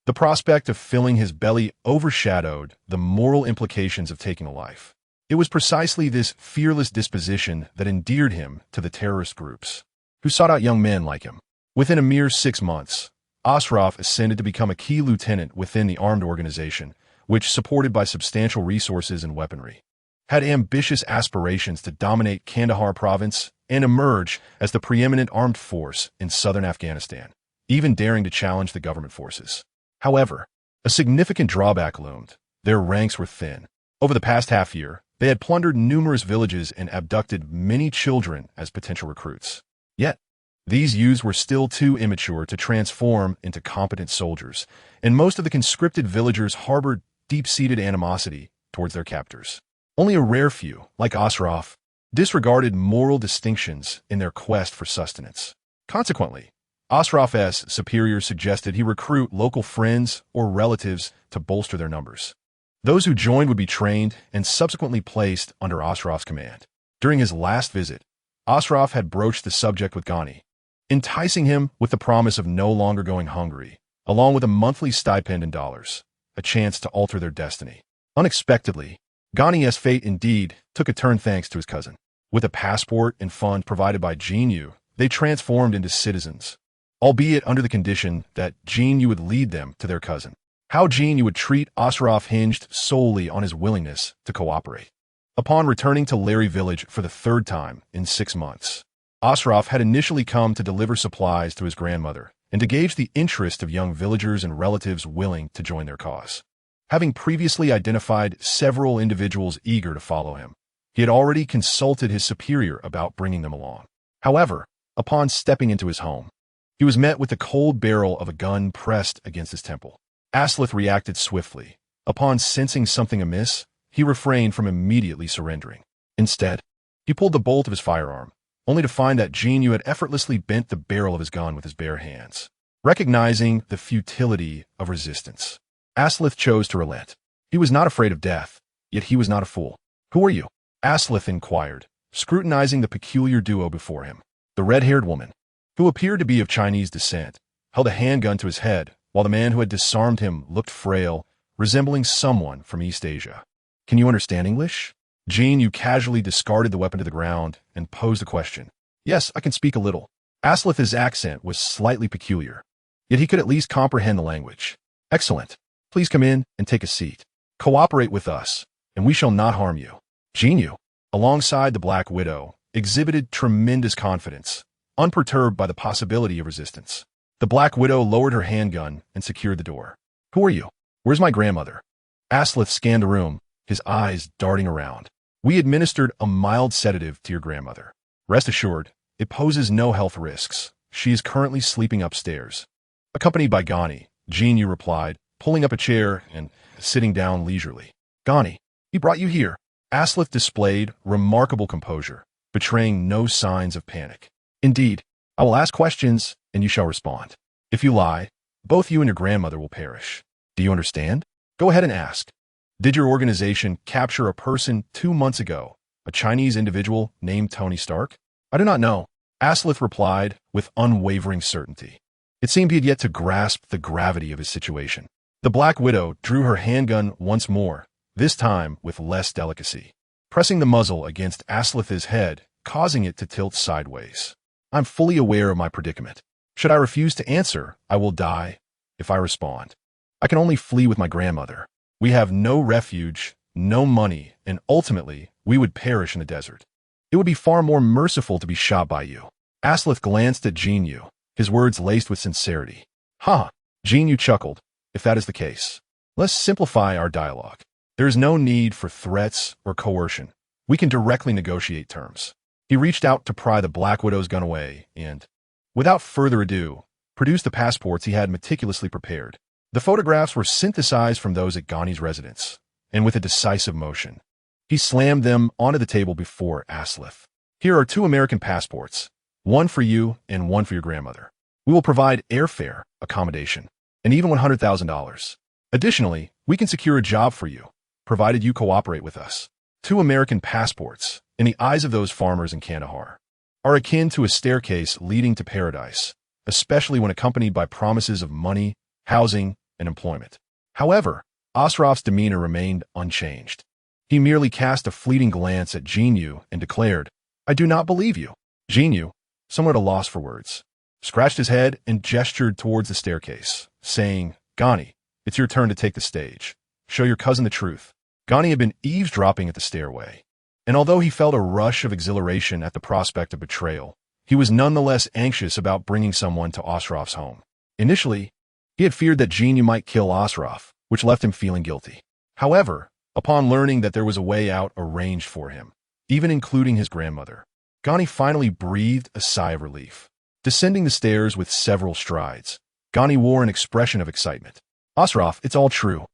Speaker 1: the prospect of filling his belly overshadowed the moral implications of taking a life. It was precisely this fearless disposition that endeared him to the terrorist groups, who sought out young men like him. Within a mere 6 months, Ashraf ascended to become a key lieutenant within the armed organization, which, supported by substantial resources and weaponry, had ambitious aspirations to dominate Kandahar province and emerge as the preeminent armed force in southern Afghanistan, even daring to challenge the government forces. However, a significant drawback loomed. Their ranks were thin. Over the past half year, they had plundered numerous villages and abducted many children as potential recruits. Yet, these youths were still too immature to transform into competent soldiers, and most of the conscripted villagers harbored deep-seated animosity towards their captors. Only a rare few, like Ashraf, disregarded moral distinctions in their quest for sustenance. Consequently, Ashraf's superiors suggested he recruit local friends or relatives to bolster their numbers. Those who joined would be trained and subsequently placed under Ashraf's command. During his last visit, Ashraf had broached the subject with Ghani, enticing him with the promise of no longer going hungry, along with a monthly stipend in dollars, a chance to alter their destiny. Unexpectedly, Ghani's fate indeed took a turn thanks to his cousin. With a passport and fund provided by Jin Yu, they transformed into citizens, albeit under the condition that Jin Yu would lead them to their cousin. How Jin Yu would treat Ashraf hinged solely on his willingness to cooperate. Upon returning to Larry Village for the third time in 6 months, Ashraf had initially come to deliver supplies to his grandmother and to gauge the interest of young villagers and relatives willing to join their cause. Having previously identified several individuals eager to follow him, he had already consulted his superior about bringing them along. However, upon stepping into his home, he was met with the cold barrel of a gun pressed against his temple. Aslith reacted swiftly. Upon sensing something amiss, he refrained from immediately surrendering. Instead, he pulled the bolt of his firearm, only to find that Jin Yu had effortlessly bent the barrel of his gun with his bare hands. Recognizing the futility of resistance, Aslith chose to relent. He was not afraid of death, yet he was not a fool. "Who are you?" Aslith inquired, scrutinizing the peculiar duo before him. The red-haired woman, who appeared to be of Chinese descent, held a handgun to his head, while the man who had disarmed him looked frail, resembling someone from East Asia. "Can you understand English?" Jin Yu casually discarded the weapon to the ground and posed a question. "Yes, I can speak a little." Aslith's accent was slightly peculiar, yet he could at least comprehend the language. "Excellent. Please come in and take a seat. Cooperate with us, and we shall not harm you." Jin Yu, alongside the Black Widow, exhibited tremendous confidence, unperturbed by the possibility of resistance. The Black Widow lowered her handgun and secured the door. "Who are you? Where's my grandmother?" Aslith scanned the room, his eyes darting around. "We administered a mild sedative to your grandmother. Rest assured, it poses no health risks. She is currently sleeping upstairs." Accompanied by Ghani, Jin Yu replied, pulling up a chair and sitting down leisurely. "Ghani, he brought you here." Aslith displayed remarkable composure, betraying no signs of panic. "Indeed, I will ask questions, and you shall respond. If you lie, both you and your grandmother will perish. Do you understand? Go ahead and ask. Did your organization capture a person 2 months ago, a Chinese individual named Tony Stark?" "I do not know," Aslith replied with unwavering certainty. It seemed he had yet to grasp the gravity of his situation. The Black Widow drew her handgun once more, this time with less delicacy, pressing the muzzle against Aslith's head, causing it to tilt sideways. "I'm fully aware of my predicament. Should I refuse to answer, I will die. If I respond, I can only flee with my grandmother. We have no refuge, no money, and ultimately, we would perish in the desert. It would be far more merciful to be shot by you." Aslith glanced at Jin Yu, his words laced with sincerity. Ha! Jin Yu chuckled. If that is the case, let's simplify our dialogue. There is no need for threats or coercion. We can directly negotiate terms. He reached out to pry the Black Widow's gun away and, without further ado, produced the passports he had meticulously prepared. The photographs were synthesized from those at Gani's residence, and with a decisive motion, he slammed them onto the table before Aslith. Here are 2 American passports, one for you and one for your grandmother. We will provide airfare, accommodation, and even $100,000. Additionally, we can secure a job for you, provided you cooperate with us. 2 American passports, in the eyes of those farmers in Kandahar, are akin to a staircase leading to paradise, especially when accompanied by promises of money, housing, and employment. However, Ashraf's demeanor remained unchanged. He merely cast a fleeting glance at Jin Yu and declared, "I do not believe you." Jin Yu, somewhat at a loss for words, scratched his head and gestured towards the staircase, saying, "Gani, it's your turn to take the stage. Show your cousin the truth." Gani had been eavesdropping at the stairway, and although he felt a rush of exhilaration at the prospect of betrayal, he was nonetheless anxious about bringing someone to Ashraf's home. Initially, he had feared that Jin Yu might kill Ashraf, which left him feeling guilty. However, upon learning that there was a way out arranged for him, even including his grandmother, Gani finally breathed a sigh of relief. Descending the stairs with several strides, Gani wore an expression of excitement. "Ashraf, it's all true.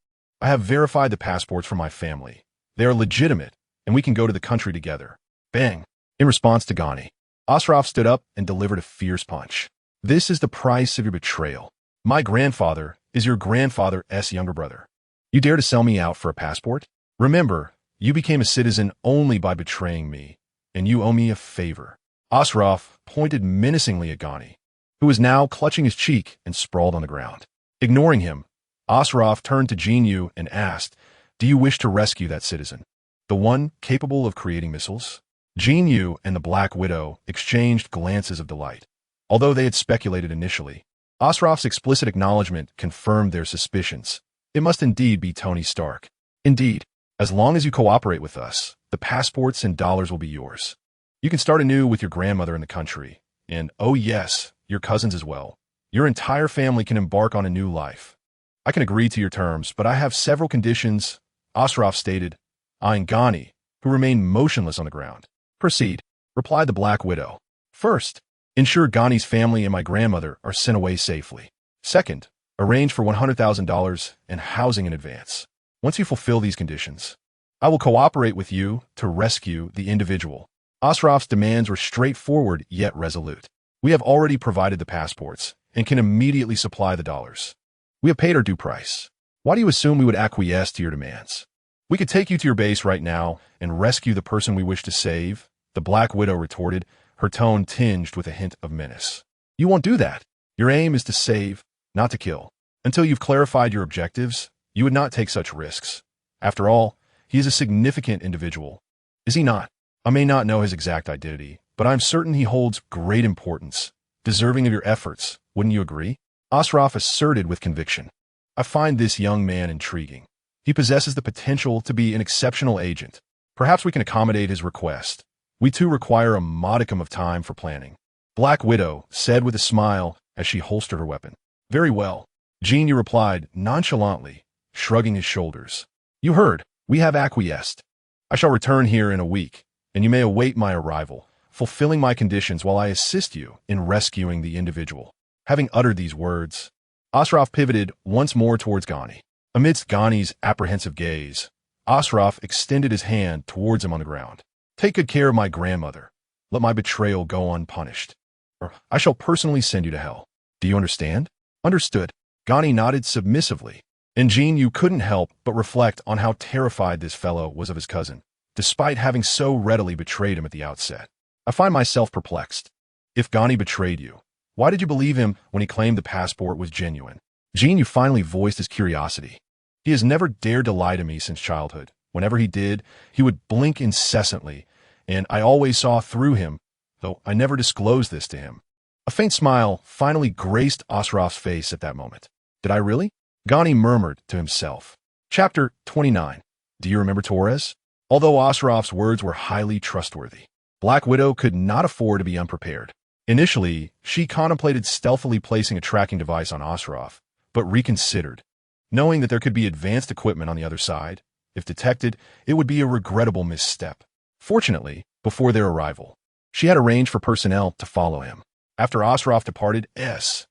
Speaker 1: I have verified the passports for my family. They are legitimate, and we can go to the country together." Bang! In response to Gani, Ashraf stood up and delivered a fierce punch. "This is the price of your betrayal. My grandfather is your grandfather's younger brother. You dare to sell me out for a passport? Remember, you became a citizen only by betraying me, and you owe me a favor." Ashraf pointed menacingly at Gani, who was now clutching his cheek and sprawled on the ground. Ignoring him, Ashraf turned to Jin Yu and asked, "Do you wish to rescue that citizen? The one capable of creating missiles?" Jin Yu and the Black Widow exchanged glances of delight. Although they had speculated initially, Ashraf's explicit acknowledgement confirmed their suspicions. It must indeed be Tony Stark. "Indeed, as long as you cooperate with us, the passports and dollars will be yours. You can start anew with your grandmother in the country, and oh yes, your cousins as well. Your entire family can embark on a new life. I can agree to your terms, but I have several conditions," Ashraf stated, eyeing Gani, who remained motionless on the ground. "Proceed," replied the Black Widow. "First, ensure Gani's family and my grandmother are sent away safely. Second, arrange for $100,000 and housing in advance. Once you fulfill these conditions, I will cooperate with you to rescue the individual." Ashraf's demands were straightforward yet resolute. "We have already provided the passports and can immediately supply the dollars. We have paid our due price. Why do you assume we would acquiesce to your demands? We could take you to your base right now and rescue the person we wish to save," the Black Widow retorted, her tone tinged with a hint of menace. "You won't do that. Your aim is to save, not to kill. Until you've clarified your objectives, you would not take such risks. After all, he is a significant individual, is he not? I may not know his exact identity, but I'm certain he holds great importance, deserving of your efforts. Wouldn't you agree?" Ashraf asserted with conviction. "I find this young man intriguing. He possesses the potential to be an exceptional agent. Perhaps we can accommodate his request. We too require a modicum of time for planning," Black Widow said with a smile as she holstered her weapon. "Very well," Jin Yu replied nonchalantly, shrugging his shoulders. "You heard. We have acquiesced. I shall return here in a week, and you may await my arrival, fulfilling my conditions while I assist you in rescuing the individual." Having uttered these words, Ashraf pivoted once more towards Gani. Amidst Gani's apprehensive gaze, Ashraf extended his hand towards him on the ground. "Take good care of my grandmother. Let my betrayal go unpunished, or I shall personally send you to hell. Do you understand?" "Understood." Gani nodded submissively, and Jin Yu couldn't help but reflect on how terrified this fellow was of his cousin, despite having so readily betrayed him at the outset. "I find myself perplexed. If Gani betrayed you, why did you believe him when he claimed the passport was genuine?" Jin Yu finally voiced his curiosity. "He has never dared to lie to me since childhood. Whenever he did, he would blink incessantly, and I always saw through him, though I never disclosed this to him." A faint smile finally graced Ashraf's face at that moment. "Did I really?" Gani murmured to himself. Chapter 29. Do you remember Torres? Although Ashraf's words were highly trustworthy, Black Widow could not afford to be unprepared. Initially, she contemplated stealthily placing a tracking device on Ashraf, but reconsidered, knowing that there could be advanced equipment on the other side. If detected, it would be a regrettable misstep. Fortunately, before their arrival, she had arranged for personnel to follow him. After Ashraf departed, SHIELD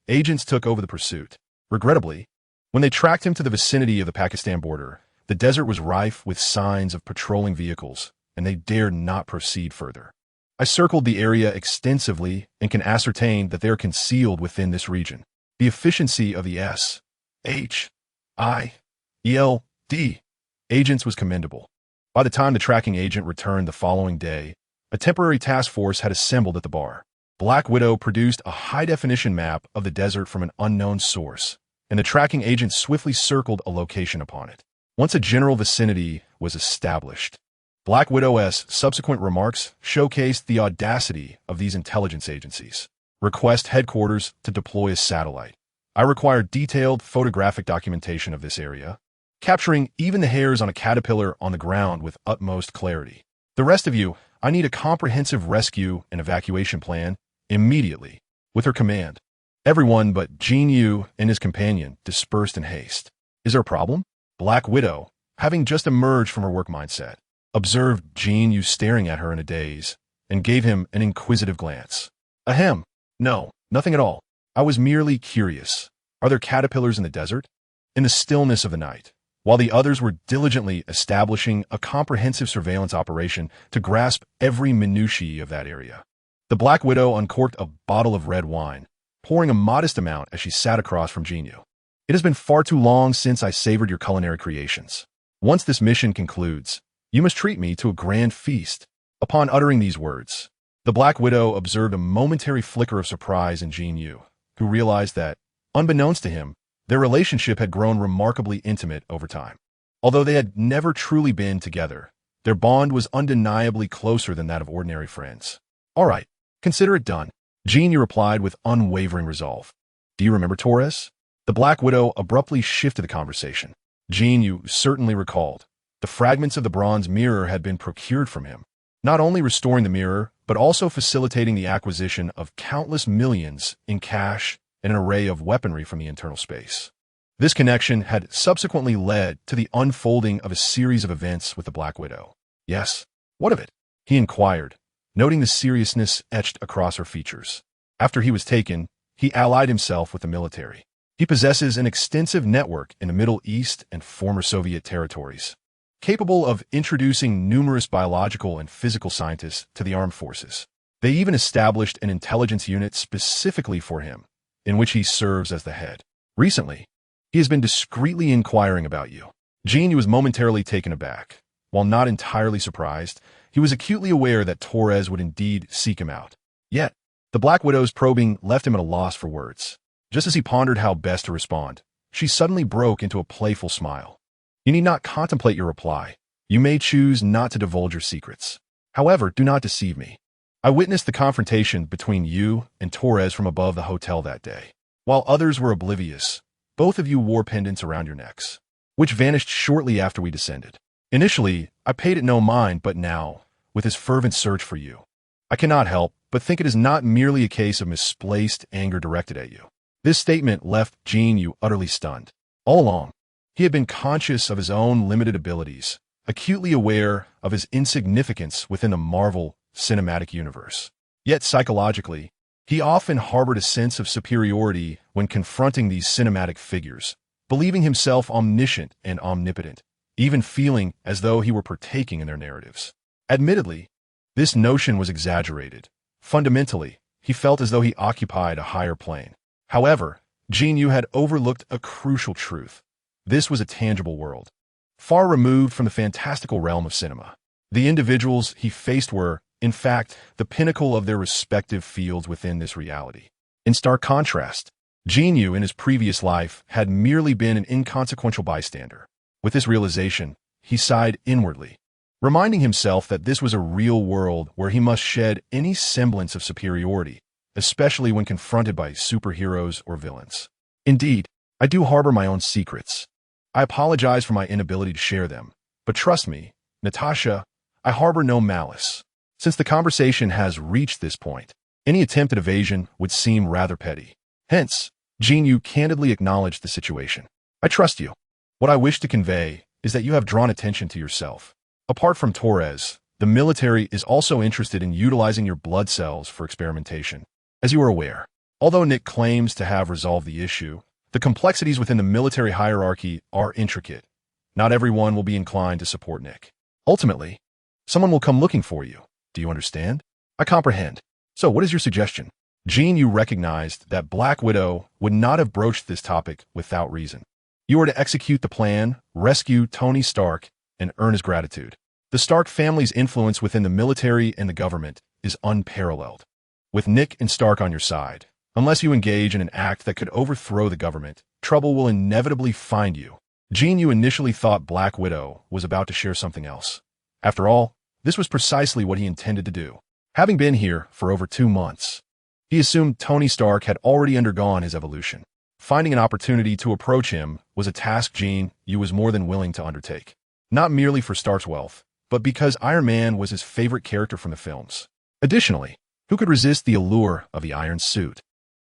Speaker 1: agents took over the pursuit. Regrettably, when they tracked him to the vicinity of the Pakistan border, the desert was rife with signs of patrolling vehicles, and they dared not proceed further. I circled the area extensively and can ascertain that they are concealed within this region. The efficiency of the SHIELD agents was commendable. By the time the tracking agent returned the following day, a temporary task force had assembled at the bar. Black Widow produced a high-definition map of the desert from an unknown source, and the tracking agent swiftly circled a location upon it. Once a general vicinity was established, Black Widow's subsequent remarks showcased the audacity of these intelligence agencies. Request headquarters to deploy a satellite. I require detailed photographic documentation of this area, capturing even the hairs on a caterpillar on the ground with utmost clarity. The rest of you, I need a comprehensive rescue and evacuation plan immediately. With her command, everyone but Jin Yu and his companion dispersed in haste. Is there a problem? Black Widow, having just emerged from her work mindset, observed Jin Yu staring at her in a daze and gave him an inquisitive glance. Ahem. No, nothing at all. I was merely curious. Are there caterpillars in the desert? In the stillness of the night, while the others were diligently establishing a comprehensive surveillance operation to grasp every minutiae of that area, the Black Widow uncorked a bottle of red wine, pouring a modest amount as she sat across from Jin Yu. It has been far too long since I savored your culinary creations. Once this mission concludes, you must treat me to a grand feast. Upon uttering these words, the Black Widow observed a momentary flicker of surprise in Jin Yu, who realized that, unbeknownst to him, their relationship had grown remarkably intimate over time. Although they had never truly been together, their bond was undeniably closer than that of ordinary friends. All right, consider it done, Jin Yu replied with unwavering resolve. Do you remember Torres? The Black Widow abruptly shifted the conversation. Jin Yu certainly recalled. The fragments of the bronze mirror had been procured from him, not only restoring the mirror, but also facilitating the acquisition of countless millions in cash and an array of weaponry from the internal space. This connection had subsequently led to the unfolding of a series of events with the Black Widow. Yes, what of it? He inquired, noting the seriousness etched across her features. After he was taken, he allied himself with the military. He possesses an extensive network in the Middle East and former Soviet territories, capable of introducing numerous biological and physical scientists to the armed forces. They even established an intelligence unit specifically for him, in which he serves as the head. Recently, he has been discreetly inquiring about you. Jin Yu was momentarily taken aback. While not entirely surprised, he was acutely aware that Torres would indeed seek him out. Yet, the Black Widow's probing left him at a loss for words. Just as he pondered how best to respond, she suddenly broke into a playful smile. You need not contemplate your reply. You may choose not to divulge your secrets. However, do not deceive me. I witnessed the confrontation between you and Torres from above the hotel that day. While others were oblivious, both of you wore pendants around your necks, which vanished shortly after we descended. Initially, I paid it no mind, but now, with his fervent search for you, I cannot help but think it is not merely a case of misplaced anger directed at you. This statement left Jin Yu utterly stunned. All along, he had been conscious of his own limited abilities, acutely aware of his insignificance within the Marvel cinematic universe. Yet psychologically, he often harbored a sense of superiority when confronting these cinematic figures, believing himself omniscient and omnipotent, even feeling as though he were partaking in their narratives. Admittedly, this notion was exaggerated. Fundamentally, he felt as though he occupied a higher plane. However, Jin Yu had overlooked a crucial truth. This was a tangible world, far removed from the fantastical realm of cinema. The individuals he faced were, in fact, the pinnacle of their respective fields within this reality. In stark contrast, Jin Yu in his previous life had merely been an inconsequential bystander. With this realization, he sighed inwardly, reminding himself that this was a real world where he must shed any semblance of superiority, especially when confronted by superheroes or villains. Indeed, I do harbor my own secrets. I apologize for my inability to share them, but trust me, Natasha, I harbor no malice. Since the conversation has reached this point, any attempt at evasion would seem rather petty. Hence, Jin Yu candidly acknowledged the situation. I trust you. What I wish to convey is that you have drawn attention to yourself. Apart from Torres, the military is also interested in utilizing your blood cells for experimentation. As you are aware, although Nick claims to have resolved the issue, the complexities within the military hierarchy are intricate. Not everyone will be inclined to support Nick. Ultimately, someone will come looking for you. Do you understand? I comprehend. So what is your suggestion? Jin Yu recognized that Black Widow would not have broached this topic without reason. You are to execute the plan, rescue Tony Stark, and earn his gratitude. The Stark family's influence within the military and the government is unparalleled. With Nick and Stark on your side, unless you engage in an act that could overthrow the government, trouble will inevitably find you. Jin Yu initially thought Black Widow was about to share something else. After all, this was precisely what he intended to do. Having been here for over 2 months, he assumed Tony Stark had already undergone his evolution. Finding an opportunity to approach him was a task Jin Yu was more than willing to undertake. Not merely for Stark's wealth, but because Iron Man was his favorite character from the films. Additionally, who could resist the allure of the iron suit?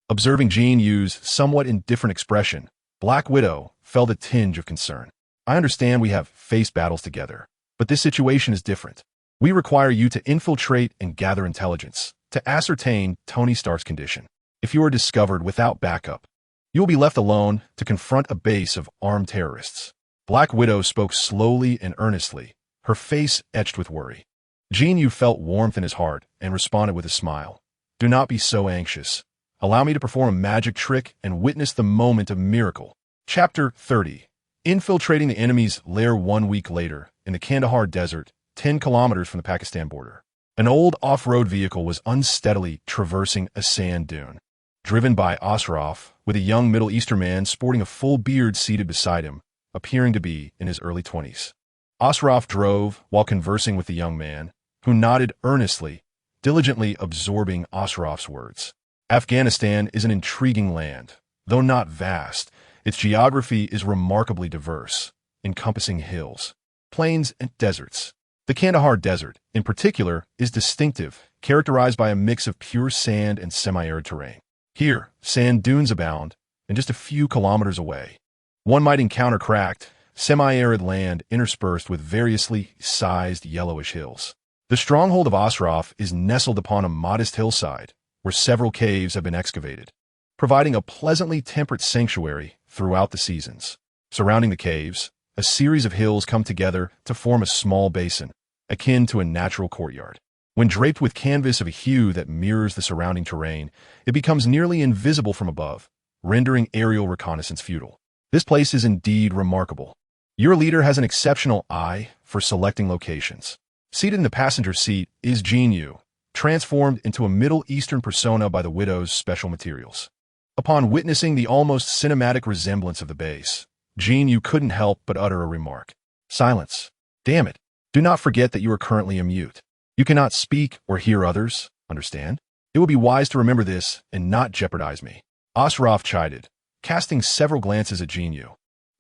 Speaker 1: Observing Jin Yu's somewhat indifferent expression, Black Widow felt a tinge of concern. I understand we have faced battles together, but this situation is different. We require you to infiltrate and gather intelligence to ascertain Tony Stark's condition. If you are discovered without backup, you will be left alone to confront a base of armed terrorists. Black Widow spoke slowly and earnestly, her face etched with worry. Jin Yu felt warmth in his heart and responded with a smile. Do not be so anxious. Allow me to perform a magic trick and witness the moment of miracle. Chapter 30. Infiltrating the enemy's lair 1 week later in the Kandahar Desert, 10 kilometers from the Pakistan border. An old off-road vehicle was unsteadily traversing a sand dune. Driven by Ashraf, with a young Middle Eastern man sporting a full beard seated beside him, appearing to be in his early 20s. Ashraf drove while conversing with the young man, who nodded earnestly, diligently absorbing Ashraf's words. Afghanistan is an intriguing land. Though not vast, its geography is remarkably diverse, encompassing hills, plains, and deserts. The Kandahar Desert, in particular, is distinctive, characterized by a mix of pure sand and semi-arid terrain. Here, sand dunes abound, and just a few kilometers away, one might encounter cracked, semi-arid land interspersed with variously sized yellowish hills. The stronghold of Ashraf is nestled upon a modest hillside, where several caves have been excavated, providing a pleasantly temperate sanctuary throughout the seasons. Surrounding the caves, a series of hills come together to form a small basin, akin to a natural courtyard. When draped with canvas of a hue that mirrors the surrounding terrain, it becomes nearly invisible from above, rendering aerial reconnaissance futile. This place is indeed remarkable. Your leader has an exceptional eye for selecting locations. Seated in the passenger seat is Jin Yu, transformed into a Middle Eastern persona by the Widow's special materials. Upon witnessing the almost cinematic resemblance of the base, Jin Yu couldn't help but utter a remark. Silence. Damn it. Do not forget that you are currently a mute. You cannot speak or hear others, understand? It would be wise to remember this and not jeopardize me. Ashraf chided, casting several glances at Jin Yu,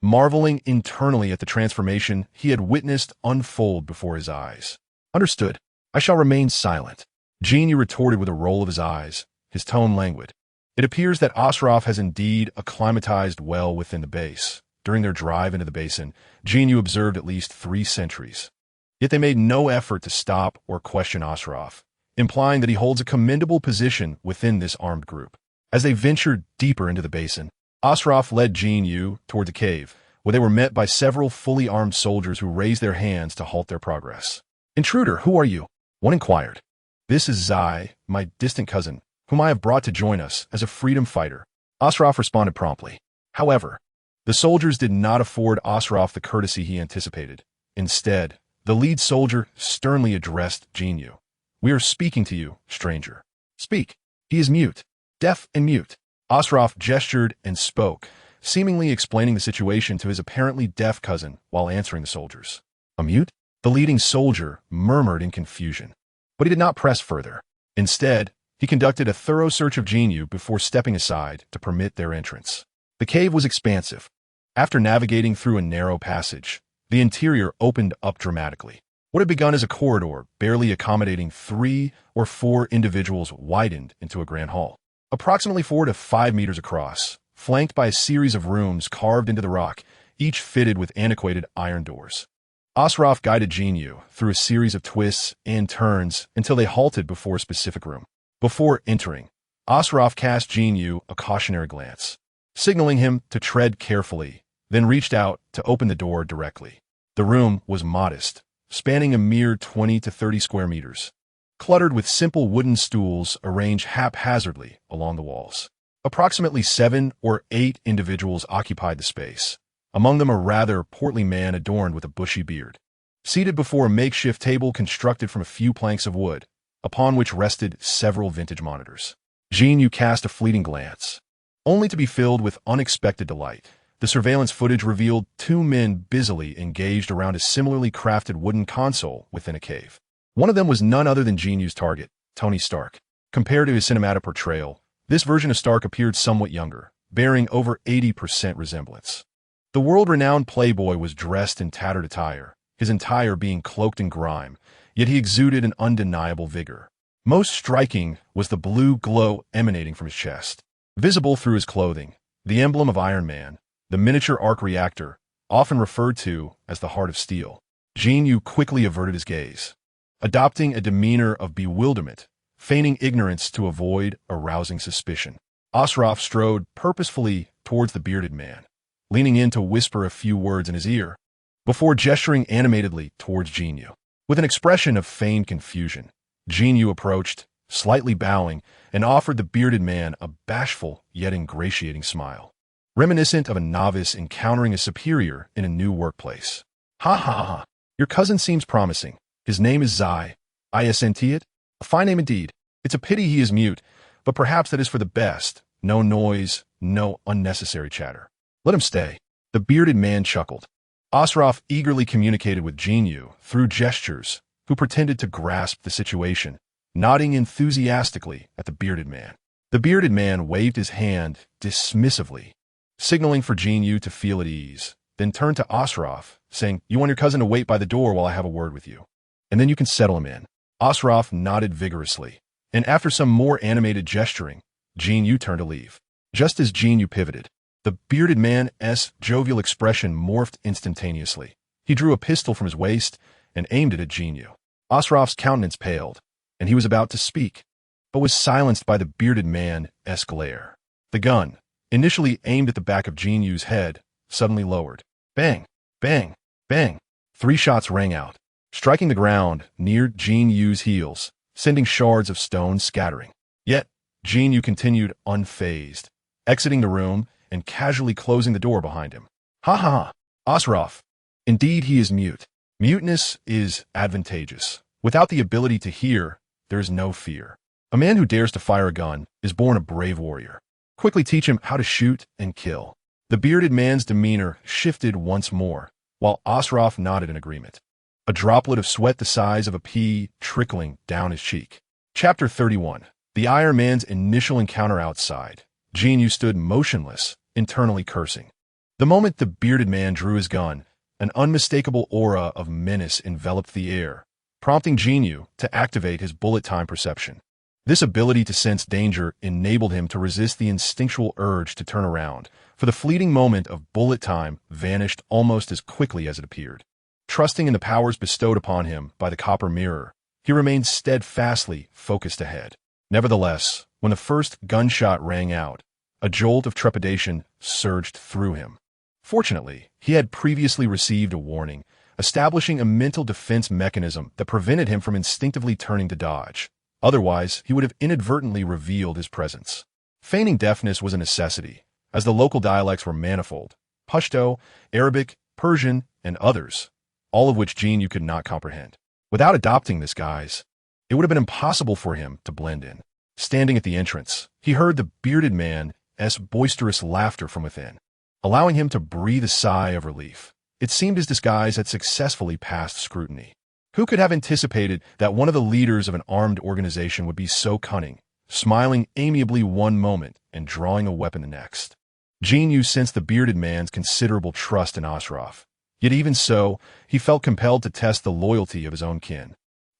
Speaker 1: marveling internally at the transformation he had witnessed unfold before his eyes. Understood. I shall remain silent. Jin Yu retorted with a roll of his eyes, his tone languid. It appears that Ashraf has indeed acclimatized well within the base. During their drive into the basin, Jin Yu observed at least 3 sentries. Yet they made no effort to stop or question Ashraf, implying that he holds a commendable position within this armed group. As they ventured deeper into the basin, Ashraf led Jin Yu toward the cave, where they were met by several fully armed soldiers who raised their hands to halt their progress. Intruder, who are you? One inquired. This is Zai, my distant cousin, whom I have brought to join us as a freedom fighter. Ashraf responded promptly. However, the soldiers did not afford Ashraf the courtesy he anticipated. Instead, the lead soldier sternly addressed Jin Yu. We are speaking to you, stranger. Speak. He is mute. Deaf and mute. Ashraf gestured and spoke, seemingly explaining the situation to his apparently deaf cousin while answering the soldiers. A mute? The leading soldier murmured in confusion. But he did not press further. Instead, he conducted a thorough search of Jin Yu before stepping aside to permit their entrance. The cave was expansive. After navigating through a narrow passage, the interior opened up dramatically. What had begun as a corridor, barely accommodating 3 or 4 individuals, widened into a grand hall. Approximately 4 to 5 meters across, flanked by a series of rooms carved into the rock, each fitted with antiquated iron doors. Ashraf guided Jin Yu through a series of twists and turns until they halted before a specific room. Before entering, Ashraf cast Jin Yu a cautionary glance, signaling him to tread carefully, then reached out to open the door directly. The room was modest, spanning a mere 20 to 30 square meters, cluttered with simple wooden stools arranged haphazardly along the walls. Approximately 7 or 8 individuals occupied the space, among them a rather portly man adorned with a bushy beard, seated before a makeshift table constructed from a few planks of wood, upon which rested several vintage monitors. Jin Yu cast a fleeting glance, only to be filled with unexpected delight. The surveillance footage revealed 2 men busily engaged around a similarly crafted wooden console within a cave. One of them was none other than Jin Yu's target, Tony Stark. Compared to his cinematic portrayal, this version of Stark appeared somewhat younger, bearing over 80% resemblance. The world-renowned playboy was dressed in tattered attire, his entire being cloaked in grime, yet he exuded an undeniable vigor. Most striking was the blue glow emanating from his chest. Visible through his clothing, the emblem of Iron Man, the miniature arc reactor, often referred to as the Heart of Steel. Jin Yu quickly averted his gaze, adopting a demeanor of bewilderment, feigning ignorance to avoid arousing suspicion. Ashraf strode purposefully towards the bearded man, leaning in to whisper a few words in his ear, before gesturing animatedly towards Jin Yu. With an expression of feigned confusion, Jin Yu approached, slightly bowing, and offered the bearded man a bashful yet ingratiating smile, reminiscent of a novice encountering a superior in a new workplace. Ha ha ha, your cousin seems promising. His name is Zai. Isn't it? A fine name indeed. It's a pity he is mute, but perhaps that is for the best. No noise, no unnecessary chatter. Let him stay. The bearded man chuckled. Ashraf eagerly communicated with Jin Yu through gestures, who pretended to grasp the situation, nodding enthusiastically at the bearded man. The bearded man waved his hand dismissively, signaling for Jin Yu to feel at ease, then turned to Ashraf, saying, "You want your cousin to wait by the door while I have a word with you, and then you can settle him in." Ashraf nodded vigorously, and after some more animated gesturing, Jin Yu turned to leave. Just as Jin Yu pivoted, the bearded man's jovial expression morphed instantaneously. He drew a pistol from his waist and aimed it at Jin Yu. Ashraf's countenance paled, and he was about to speak, but was silenced by the bearded man's glare. The gun, initially aimed at the back of Jin Yu's head, suddenly lowered. Bang! Bang! Bang! 3 shots rang out, striking the ground near Jin Yu's heels, sending shards of stone scattering. Yet, Jin Yu continued unfazed, exiting the room and casually closing the door behind him. Ha ha ha! Ashraf! Indeed he is mute. Muteness is advantageous. Without the ability to hear, there is no fear. A man who dares to fire a gun is born a brave warrior. Quickly teach him how to shoot and kill. The bearded man's demeanor shifted once more, while Ashraf nodded in agreement, a droplet of sweat the size of a pea trickling down his cheek. Chapter 31. The Iron Man's initial encounter outside. Jin Yu stood motionless, internally cursing. The moment the bearded man drew his gun, an unmistakable aura of menace enveloped the air, prompting Jin Yu to activate his bullet time perception. This ability to sense danger enabled him to resist the instinctual urge to turn around, for the fleeting moment of bullet time vanished almost as quickly as it appeared. Trusting in the powers bestowed upon him by the copper mirror, he remained steadfastly focused ahead. Nevertheless, when the first gunshot rang out, a jolt of trepidation surged through him. Fortunately, he had previously received a warning, establishing a mental defense mechanism that prevented him from instinctively turning to dodge. Otherwise, he would have inadvertently revealed his presence. Feigning deafness was a necessity, as the local dialects were manifold: Pashto, Arabic, Persian, and others, all of which Jin Yu could not comprehend. Without adopting this guise, it would have been impossible for him to blend in. Standing at the entrance, he heard the bearded man's boisterous laughter from within, allowing him to breathe a sigh of relief. It seemed his disguise had successfully passed scrutiny. Who could have anticipated that one of the leaders of an armed organization would be so cunning, smiling amiably one moment and drawing a weapon the next? Jin Yu sensed the bearded man's considerable trust in Ashraf. Yet even so, he felt compelled to test the loyalty of his own kin,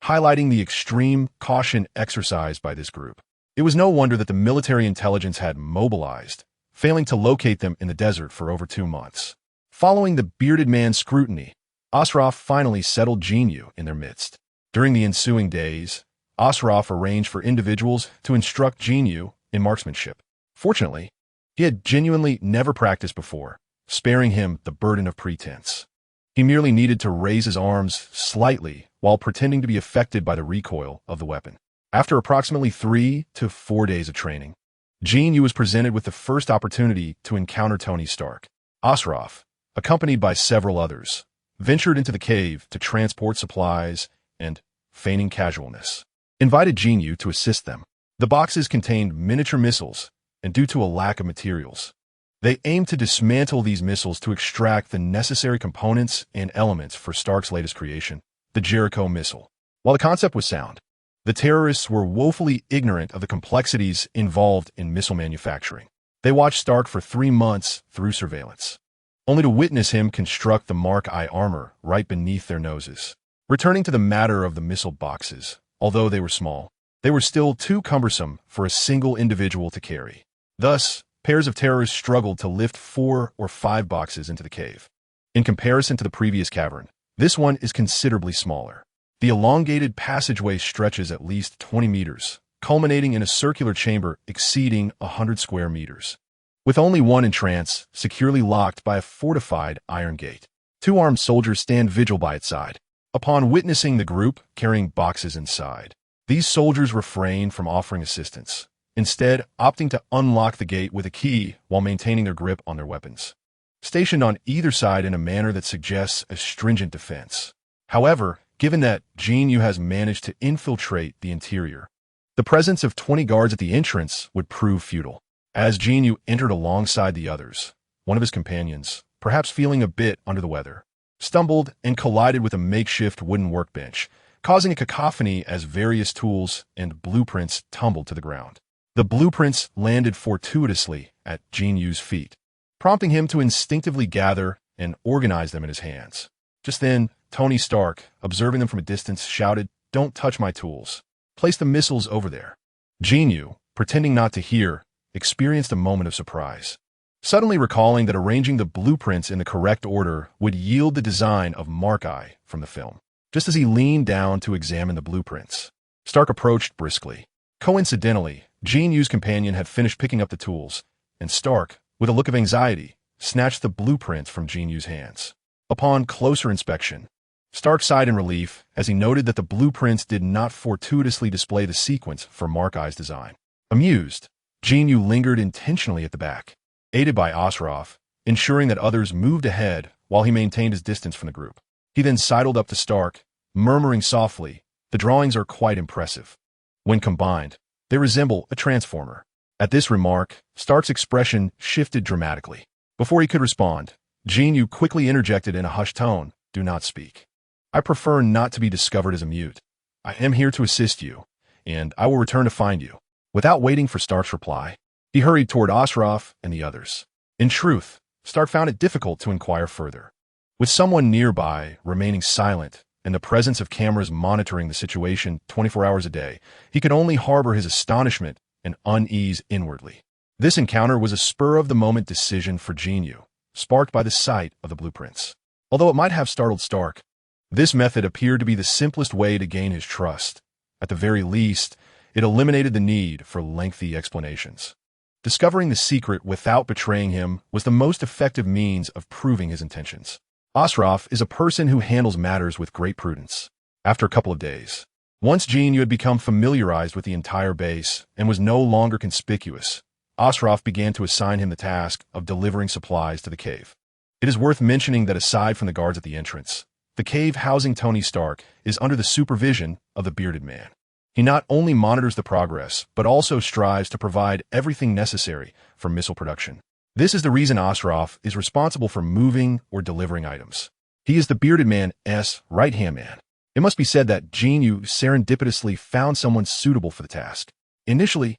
Speaker 1: highlighting the extreme caution exercised by this group. It was no wonder that the military intelligence had mobilized, failing to locate them in the desert for over 2 months. Following the bearded man's scrutiny, Ashraf finally settled Jin Yu in their midst. During the ensuing days, Ashraf arranged for individuals to instruct Jin Yu in marksmanship. Fortunately, he had genuinely never practiced before, sparing him the burden of pretense. He merely needed to raise his arms slightly while pretending to be affected by the recoil of the weapon. After approximately 3 to 4 days of training, Jin Yu was presented with the first opportunity to encounter Tony Stark. Ashraf, accompanied by several others, ventured into the cave to transport supplies and, feigning casualness, invited Jin Yu to assist them. The boxes contained miniature missiles, and due to a lack of materials, they aimed to dismantle these missiles to extract the necessary components and elements for Stark's latest creation, the Jericho missile. While the concept was sound, the terrorists were woefully ignorant of the complexities involved in missile manufacturing. They watched Stark for 3 months through surveillance, only to witness him construct the Mark I armor right beneath their noses. Returning to the matter of the missile boxes, although they were small, they were still too cumbersome for a single individual to carry. Thus, pairs of terrorists struggled to lift 4 or 5 boxes into the cave. In comparison to the previous cavern, this one is considerably smaller. The elongated passageway stretches at least 20 meters, culminating in a circular chamber exceeding 100 square meters, with only one entrance securely locked by a fortified iron gate. 2 armed soldiers stand vigil by its side. Upon witnessing the group carrying boxes inside, these soldiers refrain from offering assistance, instead opting to unlock the gate with a key while maintaining their grip on their weapons, stationed on either side in a manner that suggests a stringent defense. However, given that Jin Yu has managed to infiltrate the interior, the presence of 20 guards at the entrance would prove futile. As Jin Yu entered alongside the others, one of his companions, perhaps feeling a bit under the weather, stumbled and collided with a makeshift wooden workbench, causing a cacophony as various tools and blueprints tumbled to the ground. The blueprints landed fortuitously at Jin Yu's feet, prompting him to instinctively gather and organize them in his hands. Just then, Tony Stark, observing them from a distance, shouted, "Don't touch my tools. Place the missiles over there." Jin Yu, pretending not to hear, experienced a moment of surprise, suddenly recalling that arranging the blueprints in the correct order would yield the design of Mark I from the film. Just as he leaned down to examine the blueprints, Stark approached briskly. Coincidentally, Jin Yu's companion had finished picking up the tools, and Stark, with a look of anxiety, snatched the blueprints from Jin Yu's hands. Upon closer inspection, Stark sighed in relief as he noted that the blueprints did not fortuitously display the sequence for Mark I's design. Amused, Jin Yu lingered intentionally at the back, aided by Ashraf, ensuring that others moved ahead while he maintained his distance from the group. He then sidled up to Stark, murmuring softly, "The drawings are quite impressive. When combined, they resemble a transformer." At this remark, Stark's expression shifted dramatically. Before he could respond, Jin Yu quickly interjected in a hushed tone, "Do not speak. I prefer not to be discovered as a mute. I am here to assist you, and I will return to find you." Without waiting for Stark's reply, he hurried toward Ashraf and the others. In truth, Stark found it difficult to inquire further. With someone nearby remaining silent and the presence of cameras monitoring the situation 24 hours a day, he could only harbor his astonishment and unease inwardly. This encounter was a spur-of-the-moment decision for Jin Yu, sparked by the sight of the blueprints. Although it might have startled Stark, this method appeared to be the simplest way to gain his trust. At the very least, it eliminated the need for lengthy explanations. Discovering the secret without betraying him was the most effective means of proving his intentions. Ashraf is a person who handles matters with great prudence. After a couple of days, once Jin Yu had become familiarized with the entire base and was no longer conspicuous, Ashraf began to assign him the task of delivering supplies to the cave. It is worth mentioning that aside from the guards at the entrance, the cave housing Tony Stark is under the supervision of the bearded man. He not only monitors the progress, but also strives to provide everything necessary for missile production. This is the reason Ashraf is responsible for moving or delivering items. He is the bearded man's right-hand man. It must be said that Jin Yu serendipitously found someone suitable for the task. Initially,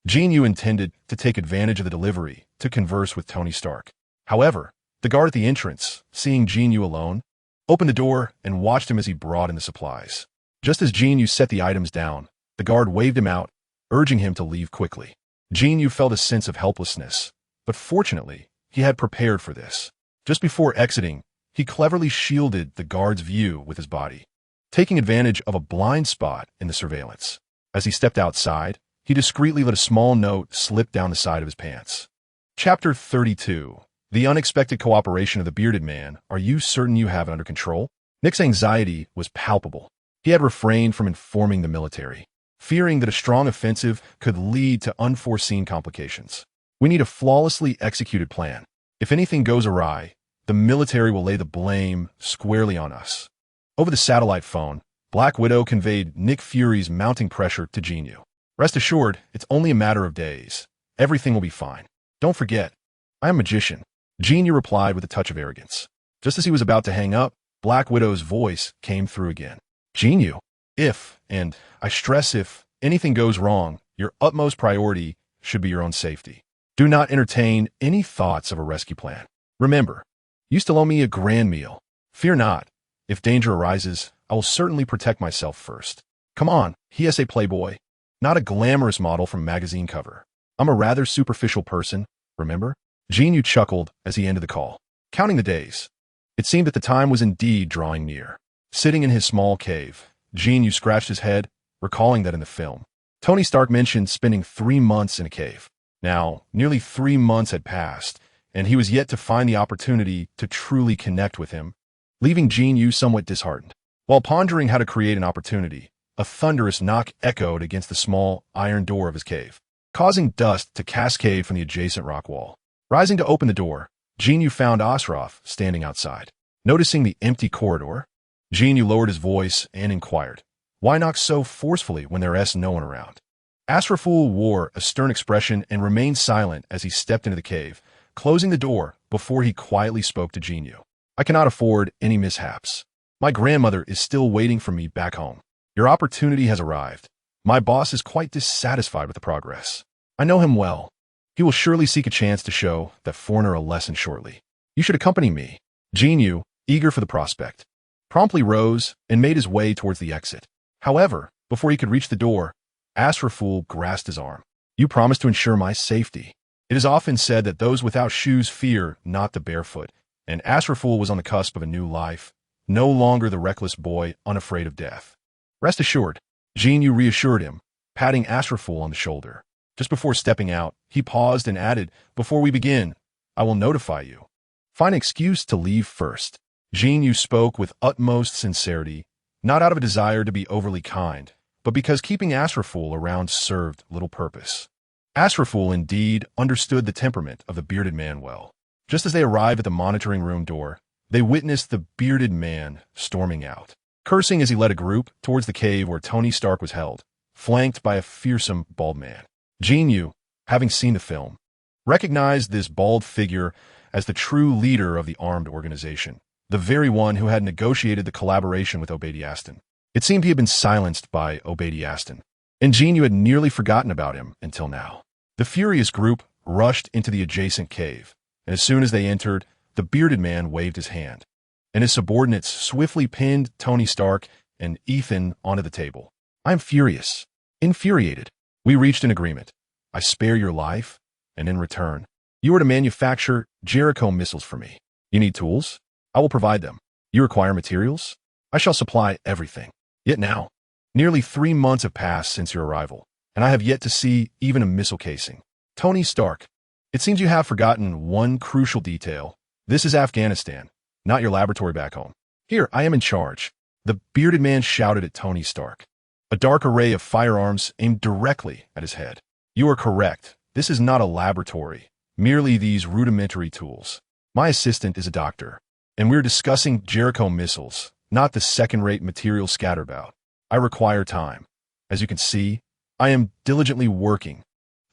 Speaker 1: Jin Yu intended to take advantage of the delivery to converse with Tony Stark. However, The guard at the entrance, seeing Jin Yu alone, opened the door and watched him as he brought in the supplies. Just as Jin Yu set the items down, the guard waved him out, urging him to leave quickly. Jin Yu felt a sense of helplessness, but fortunately, he had prepared for this. Just before exiting, he cleverly shielded the guard's view with his body, taking advantage of a blind spot in the surveillance. As he stepped outside, he discreetly let a small note slip down the side of his pants. Chapter 32. The unexpected cooperation of the bearded man. Are you certain you have it under control? Nick's anxiety was palpable. He had refrained from informing the military, fearing that a strong offensive could lead to unforeseen complications. We need a flawlessly executed plan. If anything goes awry, the military will lay the blame squarely on us. Over the satellite phone, Black Widow conveyed Nick Fury's mounting pressure to Jin Yu. Rest assured, it's only a matter of days. Everything will be fine. Don't forget, I am a magician. Jin Yu replied with a touch of arrogance. Just as he was about to hang up, Black Widow's voice came through again. Jin Yu, if, and I stress if, anything goes wrong, your utmost priority should be your own safety. Do not entertain any thoughts of a rescue plan. Remember, you still owe me a grand meal. Fear not. If danger arises, I will certainly protect myself first. Come on, he is a playboy, not a glamorous model from magazine cover. I'm a rather superficial person, remember? Jin Yu chuckled as he ended the call, counting the days. It seemed that the time was indeed drawing near. Sitting in his small cave, Jin Yu scratched his head, recalling that in the film, Tony Stark mentioned spending 3 months in a cave. Now, nearly 3 months had passed, and he was yet to find the opportunity to truly connect with him, leaving Jin Yu somewhat disheartened. While pondering how to create an opportunity, a thunderous knock echoed against the small iron door of his cave, causing dust to cascade from the adjacent rock wall. Rising to open the door, Jin Yu found Ashraf standing outside. Noticing the empty corridor, Jin Yu lowered his voice and inquired, "Why knock so forcefully when there is no one around?" Ashraf wore a stern expression and remained silent as he stepped into the cave, closing the door before he quietly spoke to Jin Yu. "I cannot afford any mishaps. My grandmother is still waiting for me back home. Your opportunity has arrived. My boss is quite dissatisfied with the progress. I know him well. He will surely seek a chance to show that foreigner a lesson shortly. You should accompany me." Jin Yu, eager for the prospect, promptly rose and made his way towards the exit. However, before he could reach the door, Asraful grasped his arm. "You promised to ensure my safety. It is often said that those without shoes fear not the barefoot, and Asraful was on the cusp of a new life, no longer the reckless boy unafraid of death. Rest assured," Jin Yu reassured him, patting Asraful on the shoulder. Just before stepping out, he paused and added, "Before we begin, I will notify you. Find an excuse to leave first." Jin Yu spoke with utmost sincerity, not out of a desire to be overly kind, but because keeping Asraful around served little purpose. Asraful indeed understood the temperament of the bearded man well. Just as they arrived at the monitoring room door, they witnessed the bearded man storming out, cursing as he led a group towards the cave where Tony Stark was held, flanked by a fearsome bald man. Jin Yu, having seen the film, recognized this bald figure as the true leader of the armed organization, the very one who had negotiated the collaboration with Obadiah Aston. It seemed he had been silenced by Obadiah Aston, and Jin Yu had nearly forgotten about him until now. The furious group rushed into the adjacent cave, and as soon as they entered, the bearded man waved his hand, and his subordinates swiftly pinned Tony Stark and Ethan onto the table. "I am furious, infuriated. We reached an agreement. I spare your life, and in return, you are to manufacture Jericho missiles for me. You need tools? I will provide them. You require materials? I shall supply everything. Yet now, nearly 3 months have passed since your arrival, and I have yet to see even a missile casing. Tony Stark, it seems you have forgotten one crucial detail. This is Afghanistan, not your laboratory back home. Here, I am in charge." The bearded man shouted at Tony Stark, a dark array of firearms aimed directly at his head. "You are correct. This is not a laboratory, merely these rudimentary tools. My assistant is a doctor, and we're discussing Jericho missiles, not the second-rate material scatterbout. I require time. As you can see, I am diligently working."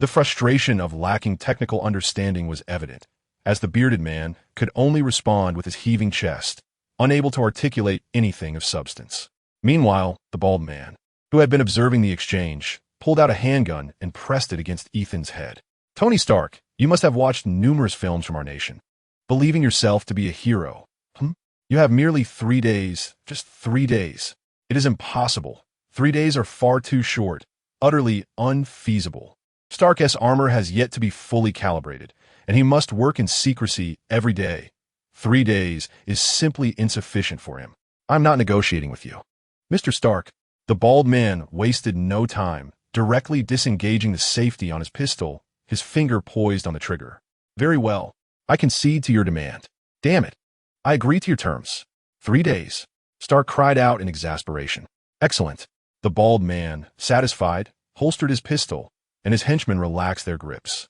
Speaker 1: The frustration of lacking technical understanding was evident, as the bearded man could only respond with his heaving chest, unable to articulate anything of substance. Meanwhile, the bald man, who had been observing the exchange, pulled out a handgun and pressed it against Ethan's head. "Tony Stark, you must have watched numerous films from our nation. believing yourself to be a hero. You have merely 3 days, just 3 days. It is impossible. 3 days are far too short, utterly unfeasible. Stark's armor has yet to be fully calibrated, and he must work in secrecy every day. 3 days is simply insufficient for him. I'm not negotiating with you. Mr. Stark, the bald man wasted no time, directly disengaging the safety on his pistol, his finger poised on the trigger. Very well. I concede to your demand. Damn it. I agree to your terms. 3 days. Stark cried out in exasperation. Excellent. The bald man, satisfied, holstered his pistol, and his henchmen relaxed their grips.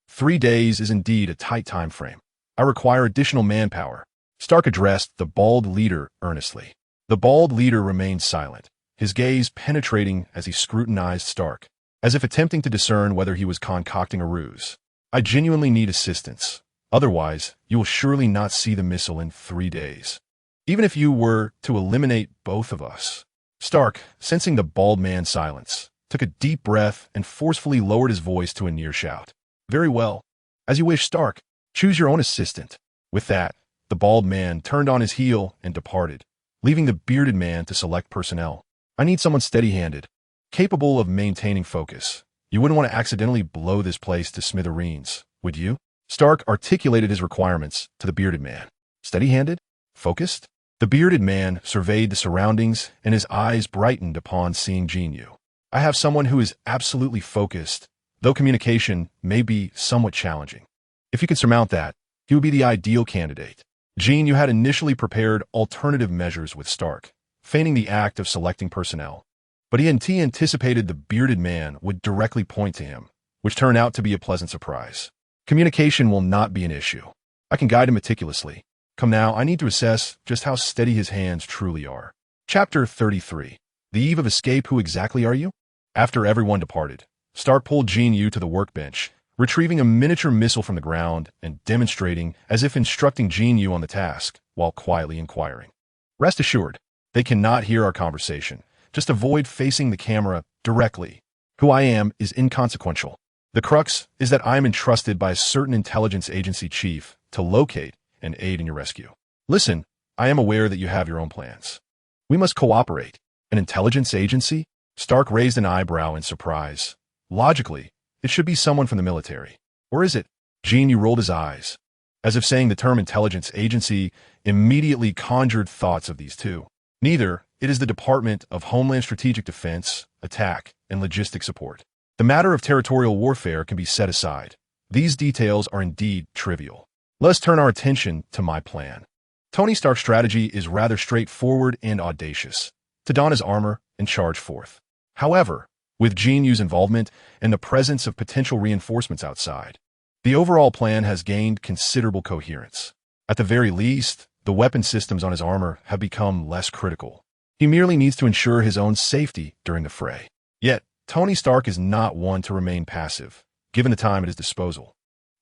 Speaker 1: 3 days is indeed a tight time frame. I require additional manpower. Stark addressed the bald leader earnestly. The bald leader remained silent, his gaze penetrating as he scrutinized Stark, as if attempting to discern whether he was concocting a ruse. I genuinely need assistance. Otherwise, you will surely not see the missile in 3 days. Even if you were to eliminate both of us. Stark, sensing the bald man's silence, took a deep breath and forcefully lowered his voice to a near shout. Very well. As you wish, Stark. Choose your own assistant. With that, the bald man turned on his heel and departed, leaving the bearded man to select personnel. I need someone steady-handed, capable of maintaining focus. You wouldn't want to accidentally blow this place to smithereens, would you? Stark articulated his requirements to the bearded man. Steady-handed? Focused? The bearded man surveyed the surroundings, and his eyes brightened upon seeing Jin Yu. I have someone who is absolutely focused, though communication may be somewhat challenging. If you can surmount that, he would be the ideal candidate. Jin Yu had initially prepared alternative measures with Stark, feigning the act of selecting personnel. But he anticipated the bearded man would directly point to him, which turned out to be a pleasant surprise. Communication will not be an issue. I can guide him meticulously. Come now, I need to assess just how steady his hands truly are. Chapter 33. The eve of escape. Who exactly are you? After everyone departed, Stark pulled Jin Yu to the workbench, retrieving a miniature missile from the ground and demonstrating as if instructing Jin Yu on the task, while quietly inquiring. Rest assured, they cannot hear our conversation. Just avoid facing the camera directly. Who I am is inconsequential. The crux is that I am entrusted by a certain intelligence agency chief to locate and aid in your rescue. Listen, I am aware that you have your own plans. We must cooperate. An intelligence agency? Stark raised an eyebrow in surprise. Logically, it should be someone from the military. Or is it? Jin Yu rolled his eyes, as if saying the term intelligence agency immediately conjured thoughts of these two. Neither. It is the Department of Homeland Strategic Defense, Attack, and Logistic Support. The matter of territorial warfare can be set aside. These details are indeed trivial. Let us turn our attention to my plan. Tony Stark's strategy is rather straightforward and audacious. To don his armor and charge forth. However, with Jin Yu's involvement and the presence of potential reinforcements outside, the overall plan has gained considerable coherence. At the very least, the weapon systems on his armor have become less critical. He merely needs to ensure his own safety during the fray. Yet, Tony Stark is not one to remain passive, given the time at his disposal.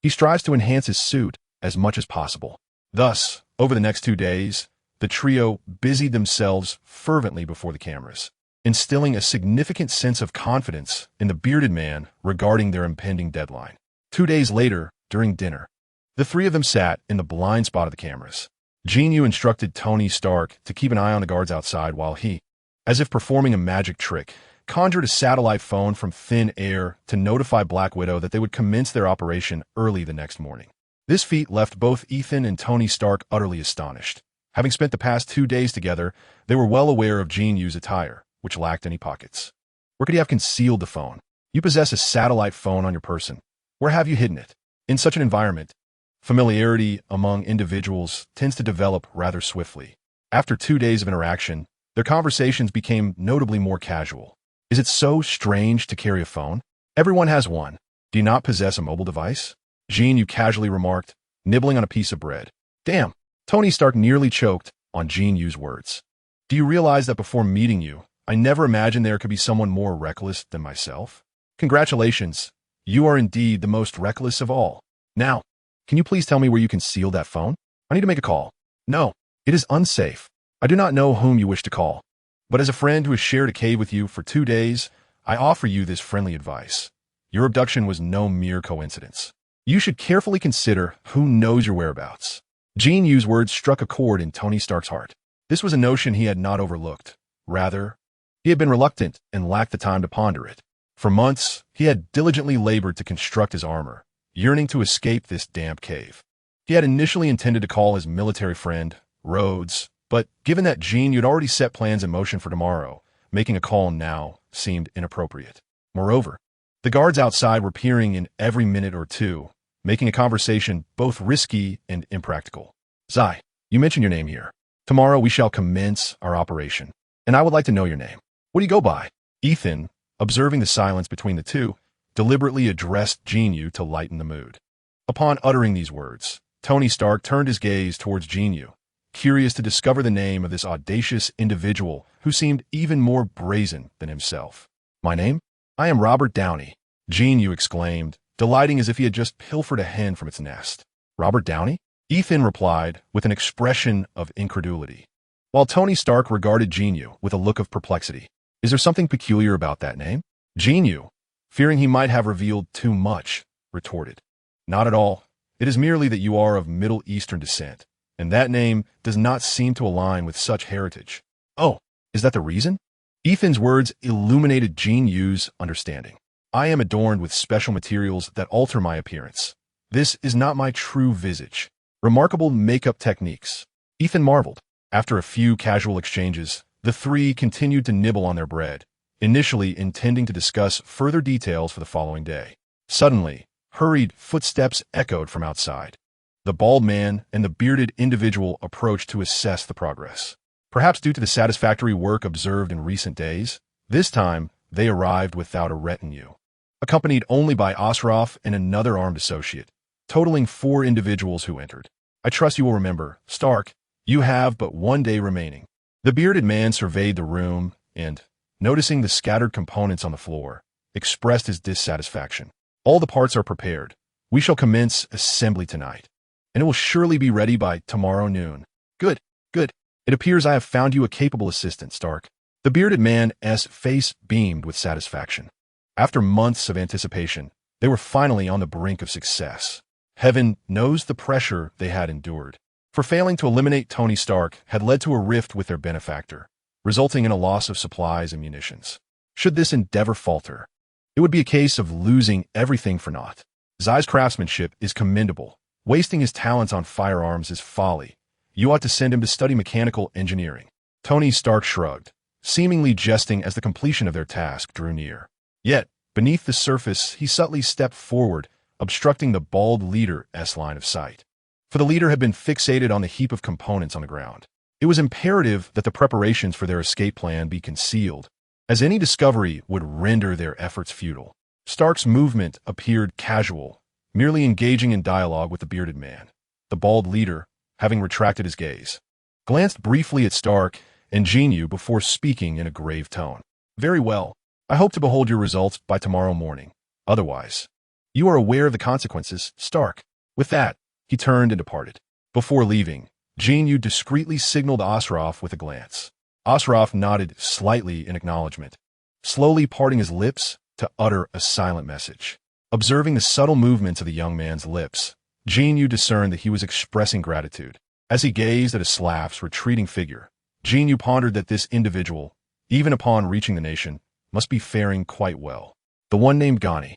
Speaker 1: He strives to enhance his suit as much as possible. Thus, over the next 2 days, the trio busied themselves fervently before the cameras, instilling a significant sense of confidence in the bearded man regarding their impending deadline. 2 days later, during dinner, the three of them sat in the blind spot of the cameras. Jin Yu instructed Tony Stark to keep an eye on the guards outside while he, as if performing a magic trick, conjured a satellite phone from thin air to notify Black Widow that they would commence their operation early the next morning. This feat left both Ethan and Tony Stark utterly astonished. Having spent the past 2 days together, they were well aware of Jin Yu's attire, which lacked any pockets. Where could he have concealed the phone? You possess a satellite phone on your person. Where have you hidden it? In such an environment, familiarity among individuals tends to develop rather swiftly. After 2 days of interaction, their conversations became notably more casual. Is it so strange to carry a phone? Everyone has one. Do you not possess a mobile device? Jin Yu casually remarked, nibbling on a piece of bread. Damn. Tony Stark nearly choked on Jin Yu's words. Do you realize that before meeting you, I never imagined there could be someone more reckless than myself? Congratulations. You are indeed the most reckless of all. Now, can you please tell me where you concealed that phone? I need to make a call. No, it is unsafe. I do not know whom you wish to call. But as a friend who has shared a cave with you for 2 days, I offer you this friendly advice. Your abduction was no mere coincidence. You should carefully consider who knows your whereabouts. Jin Yu's words struck a chord in Tony Stark's heart. This was a notion he had not overlooked. Rather, he had been reluctant and lacked the time to ponder it. For months, he had diligently labored to construct his armor, yearning to escape this damp cave. He had initially intended to call his military friend, Rhodes, but given that Jin Yu had already set plans in motion for tomorrow, making a call now seemed inappropriate. Moreover, the guards outside were peering in every minute or two, making a conversation both risky and impractical. Zai, you mentioned your name here. Tomorrow we shall commence our operation, and I would like to know your name. What do you go by? Ethan, observing the silence between the two, deliberately addressed Jin Yu to lighten the mood. Upon uttering these words, Tony Stark turned his gaze towards Jin Yu, curious to discover the name of this audacious individual who seemed even more brazen than himself. My name? I am Robert Downey, Jin Yu exclaimed, delighting as if he had just pilfered a hen from its nest. Robert Downey? Ethan replied with an expression of incredulity, while Tony Stark regarded Jin Yu with a look of perplexity. Is there something peculiar about that name? Jin Yu, fearing he might have revealed too much, retorted. Not at all. It is merely that you are of Middle Eastern descent, and that name does not seem to align with such heritage. Oh, is that the reason? Ethan's words illuminated Jin Yu's understanding. I am adorned with special materials that alter my appearance. This is not my true visage. Remarkable makeup techniques. Ethan marveled. After a few casual exchanges, the three continued to nibble on their bread, initially intending to discuss further details for the following day. Suddenly, hurried footsteps echoed from outside. The bald man and the bearded individual approached to assess the progress. Perhaps due to the satisfactory work observed in recent days, this time they arrived without a retinue, accompanied only by Osroff and another armed associate, totaling 4 individuals who entered. I trust you will remember, Stark, you have but 1 day remaining. The bearded man surveyed the room and, noticing the scattered components on the floor, expressed his dissatisfaction. All the parts are prepared. We shall commence assembly tonight, and it will surely be ready by tomorrow noon. Good, good. It appears I have found you a capable assistant, Stark. The bearded man's face beamed with satisfaction. After months of anticipation, they were finally on the brink of success. Heaven knows the pressure they had endured, for failing to eliminate Tony Stark had led to a rift with their benefactor, resulting in a loss of supplies and munitions. Should this endeavor falter, it would be a case of losing everything for naught. Zai's craftsmanship is commendable. Wasting his talents on firearms is folly. You ought to send him to study mechanical engineering. Tony Stark shrugged, seemingly jesting as the completion of their task drew near. Yet, beneath the surface, he subtly stepped forward, obstructing the bald leader's line of sight. For the leader had been fixated on the heap of components on the ground. It was imperative that the preparations for their escape plan be concealed, as any discovery would render their efforts futile. Stark's movement appeared casual, merely engaging in dialogue with the bearded man. The bald leader, having retracted his gaze, glanced briefly at Stark and Jin Yu before speaking in a grave tone. Very well. I hope to behold your results by tomorrow morning. Otherwise, you are aware of the consequences, Stark. With that, he turned and departed. Before leaving, Jin Yu discreetly signaled Osroff with a glance. Osroff nodded slightly in acknowledgement, slowly parting his lips to utter a silent message. Observing the subtle movements of the young man's lips, Jin Yu discerned that he was expressing gratitude. As he gazed at Aslaf's retreating figure, Jin Yu pondered that this individual, even upon reaching the nation, must be faring quite well. The one named Ghani,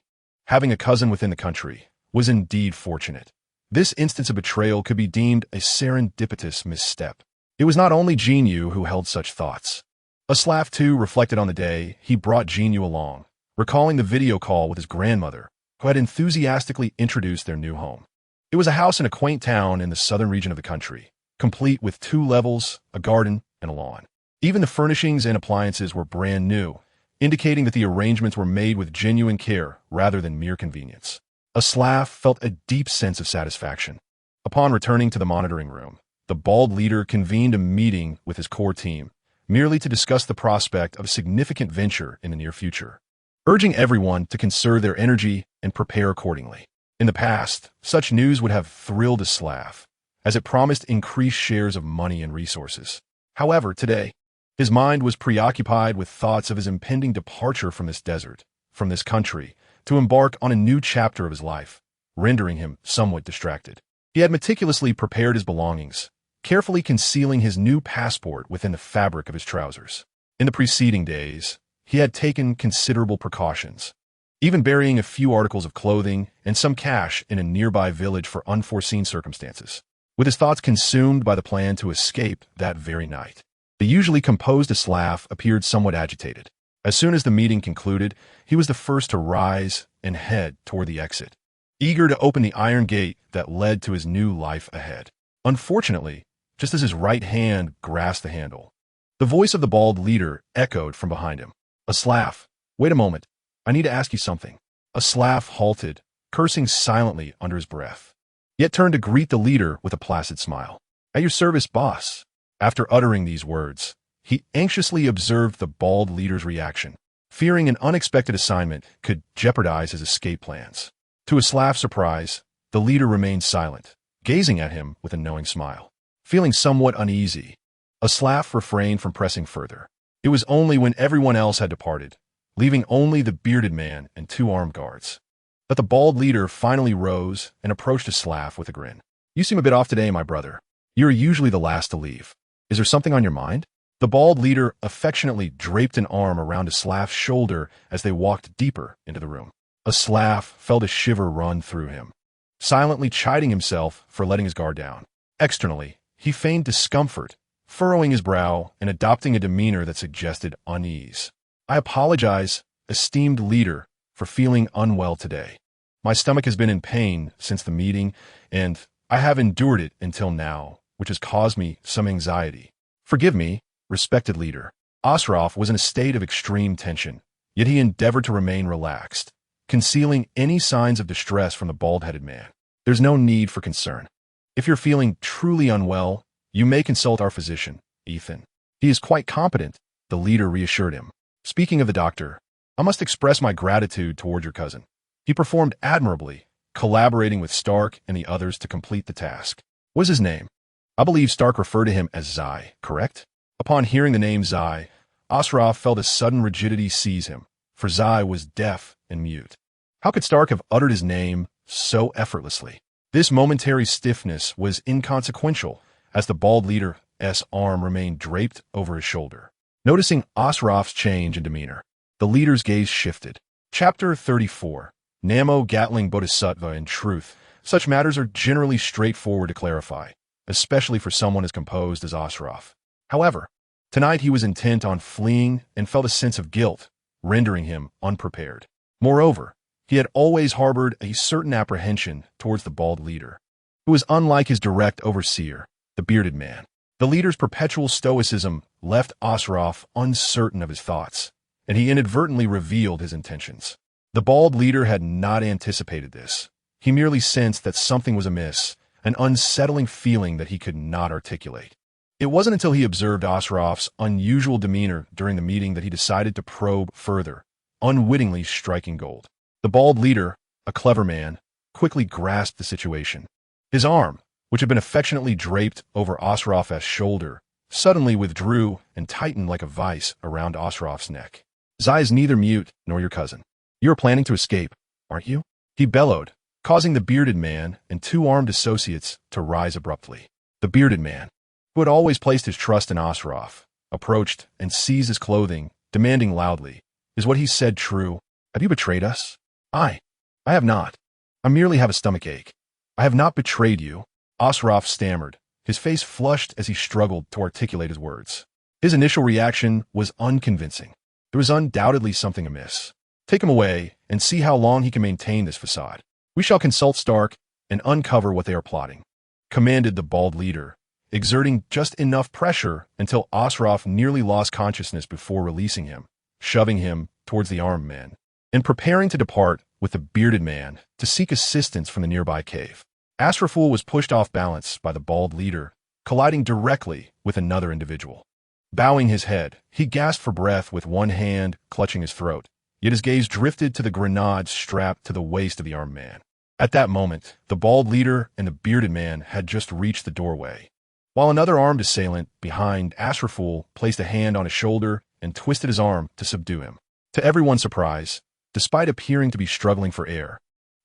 Speaker 1: having a cousin within the country, was indeed fortunate. This instance of betrayal could be deemed a serendipitous misstep. It was not only Jin Yu who held such thoughts. Aslaf, too, reflected on the day he brought Jin Yu along, recalling the video call with his grandmother, who had enthusiastically introduced their new home. It was a house in a quaint town in the southern region of the country, complete with 2 levels, a garden, and a lawn. Even the furnishings and appliances were brand new, indicating that the arrangements were made with genuine care rather than mere convenience. Aslaf felt a deep sense of satisfaction. Upon returning to the monitoring room, the bald leader convened a meeting with his core team, merely to discuss the prospect of a significant venture in the near future, urging everyone to conserve their energy and prepare accordingly. In the past, such news would have thrilled Aslaf, as it promised increased shares of money and resources. However, today, his mind was preoccupied with thoughts of his impending departure from this desert, from this country, to embark on a new chapter of his life, rendering him somewhat distracted. He had meticulously prepared his belongings, carefully concealing his new passport within the fabric of his trousers. In the preceding days, he had taken considerable precautions, even burying a few articles of clothing and some cash in a nearby village for unforeseen circumstances. With his thoughts consumed by the plan to escape that very night, the usually composed Aslav appeared somewhat agitated. As soon as the meeting concluded, he was the first to rise and head toward the exit, eager to open the iron gate that led to his new life ahead. Unfortunately, just as his right hand grasped the handle, the voice of the bald leader echoed from behind him. "Aslav, wait a moment. I need to ask you something." Aslav halted, cursing silently under his breath, yet turned to greet the leader with a placid smile. "At your service, boss." After uttering these words, he anxiously observed the bald leader's reaction, fearing an unexpected assignment could jeopardize his escape plans. To Aslav's surprise, the leader remained silent, gazing at him with a knowing smile. Feeling somewhat uneasy, Aslav refrained from pressing further. It was only when everyone else had departed, leaving only the bearded man and two armed guards, that the bald leader finally rose and approached Aslav with a grin. "You seem a bit off today, my brother. You're usually the last to leave. Is there something on your mind?" The bald leader affectionately draped an arm around Aslav's shoulder as they walked deeper into the room. Aslav felt a shiver run through him, silently chiding himself for letting his guard down. Externally, he feigned discomfort, furrowing his brow and adopting a demeanor that suggested unease. "I apologize, esteemed leader, for feeling unwell today. My stomach has been in pain since the meeting, and I have endured it until now, which has caused me some anxiety. Forgive me, respected leader." Asraf was in a state of extreme tension, yet he endeavored to remain relaxed, concealing any signs of distress from the bald-headed man. "There's no need for concern. If you're feeling truly unwell, you may consult our physician, Ethan. He is quite competent," the leader reassured him. "Speaking of the doctor, I must express my gratitude toward your cousin. He performed admirably, collaborating with Stark and the others to complete the task." "What is his name?" "I believe Stark referred to him as Zai, correct?" Upon hearing the name Zai, Asraf felt a sudden rigidity seize him, for Zai was deaf and mute. How could Stark have uttered his name so effortlessly? This momentary stiffness was inconsequential, as the bald leader's arm remained draped over his shoulder. Noticing Asraf's change in demeanor, the leader's gaze shifted. Chapter 34. Namo Gatling Bodhisattva. In truth, such matters are generally straightforward to clarify, especially for someone as composed as Asraf. However, tonight he was intent on fleeing and felt a sense of guilt, rendering him unprepared. Moreover, he had always harbored a certain apprehension towards the bald leader, who was unlike his direct overseer, the bearded man. The leader's perpetual stoicism left Asraf uncertain of his thoughts, and he inadvertently revealed his intentions. The bald leader had not anticipated this. He merely sensed that something was amiss, an unsettling feeling that he could not articulate. It wasn't until he observed Asraf's unusual demeanor during the meeting that he decided to probe further, unwittingly striking gold. The bald leader, a clever man, quickly grasped the situation. His arm, which had been affectionately draped over Asraf's shoulder, suddenly withdrew and tightened like a vice around Asraf's neck. "Zai is neither mute nor your cousin. You are planning to escape, aren't you?" he bellowed, causing the bearded man and two armed associates to rise abruptly. The bearded man, who had always placed his trust in Asraf, approached and seized his clothing, demanding loudly, "Is what he said true? Have you betrayed us?" I have not. I merely have a stomach ache. I have not betrayed you," Asraf stammered, his face flushed as he struggled to articulate his words. His initial reaction was unconvincing. There was undoubtedly something amiss. "Take him away and see how long he can maintain this facade. We shall consult Stark and uncover what they are plotting," commanded the bald leader, exerting just enough pressure until Asraf nearly lost consciousness before releasing him, shoving him towards the armed men, and preparing to depart with the bearded man to seek assistance from the nearby cave. Asraful was pushed off balance by the bald leader, colliding directly with another individual. Bowing his head, he gasped for breath with one hand clutching his throat, yet his gaze drifted to the grenade strapped to the waist of the armed man. At that moment, the bald leader and the bearded man had just reached the doorway, while another armed assailant behind Asraful placed a hand on his shoulder and twisted his arm to subdue him. To everyone's surprise, despite appearing to be struggling for air,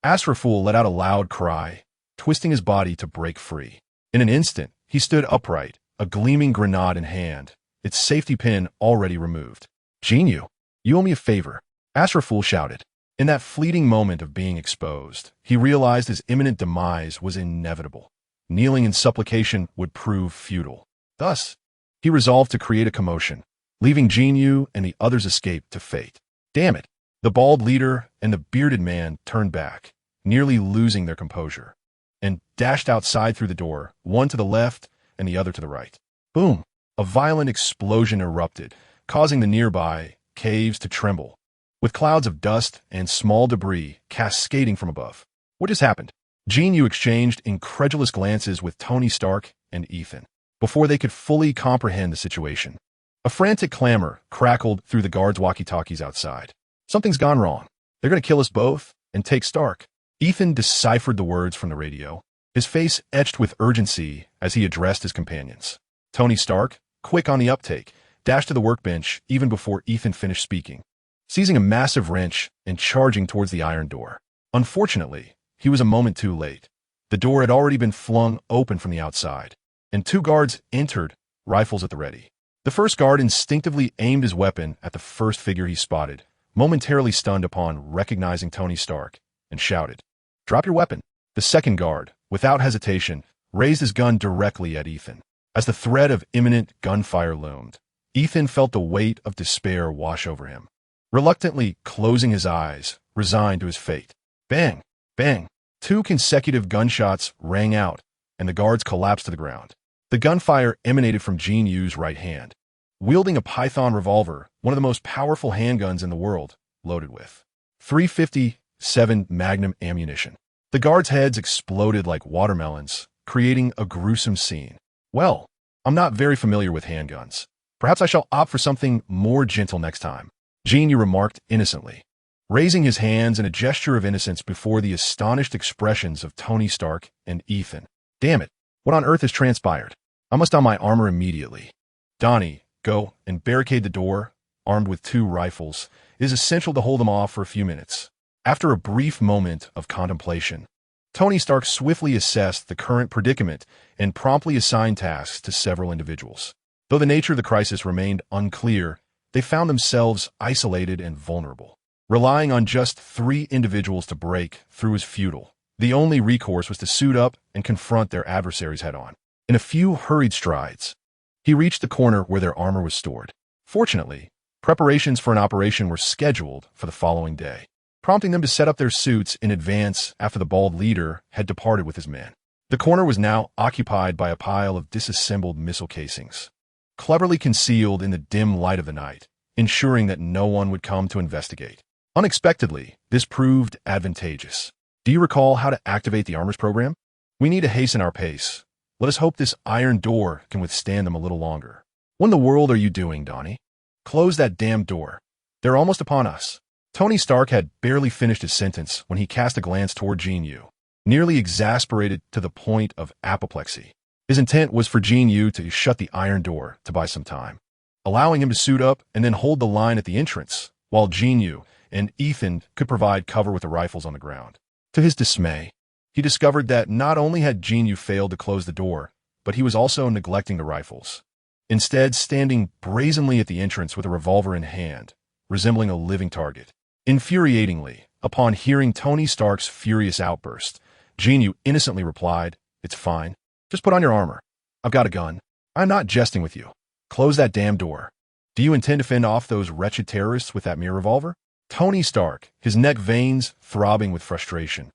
Speaker 1: Asraful let out a loud cry, twisting his body to break free. In an instant, he stood upright, a gleaming grenade in hand, its safety pin already removed. Jin Yu, you owe me a favor, Asraful shouted. In that fleeting moment of being exposed, he realized his imminent demise was inevitable. Kneeling in supplication would prove futile. Thus, he resolved to create a commotion, leaving Jin Yu and the others escape to fate. Damn it! The bald leader and the bearded man turned back, nearly losing their composure, and dashed outside through the door, one to the left and the other to the right. Boom! A violent explosion erupted, causing the nearby caves to tremble, with clouds of dust and small debris cascading from above. What just happened? Jin Yu exchanged incredulous glances with Tony Stark and Ethan before they could fully comprehend the situation. A frantic clamor crackled through the guards' walkie-talkies outside. Something's gone wrong. They're going to kill us both and take Stark. Ethan deciphered the words from the radio, his face etched with urgency as he addressed his companions. Tony Stark, quick on the uptake, dashed to the workbench even before Ethan finished speaking, seizing a massive wrench and charging towards the iron door. Unfortunately, he was a moment too late. The door had already been flung open from the outside, and two guards entered, rifles at the ready. The first guard instinctively aimed his weapon at the first figure he spotted, momentarily stunned upon recognizing Tony Stark, and shouted, "Drop your weapon." The second guard, without hesitation, raised his gun directly at Ethan. As the threat of imminent gunfire loomed, Ethan felt the weight of despair wash over him. Reluctantly closing his eyes, resigned to his fate. Bang! Bang! 2 consecutive gunshots rang out, and the guards collapsed to the ground. The gunfire emanated from Jin Yu's right hand, wielding a Python revolver, one of the most powerful handguns in the world, loaded with .357 Magnum ammunition. The guards' heads exploded like watermelons, creating a gruesome scene. Well, I'm not very familiar with handguns. Perhaps I shall opt for something more gentle next time, Jin Yu remarked innocently, raising his hands in a gesture of innocence before the astonished expressions of Tony Stark and Ethan. Damn it, what on earth has transpired? I must don my armor immediately. Donnie, go and barricade the door, armed with 2 rifles. It is essential to hold them off for a few minutes. After a brief moment of contemplation, Tony Stark swiftly assessed the current predicament and promptly assigned tasks to several individuals. Though the nature of the crisis remained unclear, they found themselves isolated and vulnerable. Relying on just 3 individuals to break through was futile. The only recourse was to suit up and confront their adversaries head-on. In a few hurried strides, he reached the corner where their armor was stored. Fortunately, preparations for an operation were scheduled for the following day, prompting them to set up their suits in advance after the bald leader had departed with his men. The corner was now occupied by a pile of disassembled missile casings, cleverly concealed in the dim light of the night, ensuring that no one would come to investigate. Unexpectedly, this proved advantageous. Do you recall how to activate the armors program? We need to hasten our pace. Let us hope this iron door can withstand them a little longer. What in the world are you doing, Donnie? Close that damn door. They're almost upon us. Tony Stark had barely finished his sentence when he cast a glance toward Jin Yu, nearly exasperated to the point of apoplexy. His intent was for Jin Yu to shut the iron door to buy some time, allowing him to suit up and then hold the line at the entrance, while Jin Yu and Ethan could provide cover with the rifles on the ground. To his dismay, he discovered that not only had Jin Yu failed to close the door, but he was also neglecting the rifles, instead standing brazenly at the entrance with a revolver in hand, resembling a living target. Infuriatingly, upon hearing Tony Stark's furious outburst, Jin Yu innocently replied, "It's fine. Just put on your armor. I've got a gun. I'm not jesting with you. Close that damn door. Do you intend to fend off those wretched terrorists with that mere revolver?" Tony Stark, his neck veins throbbing with frustration,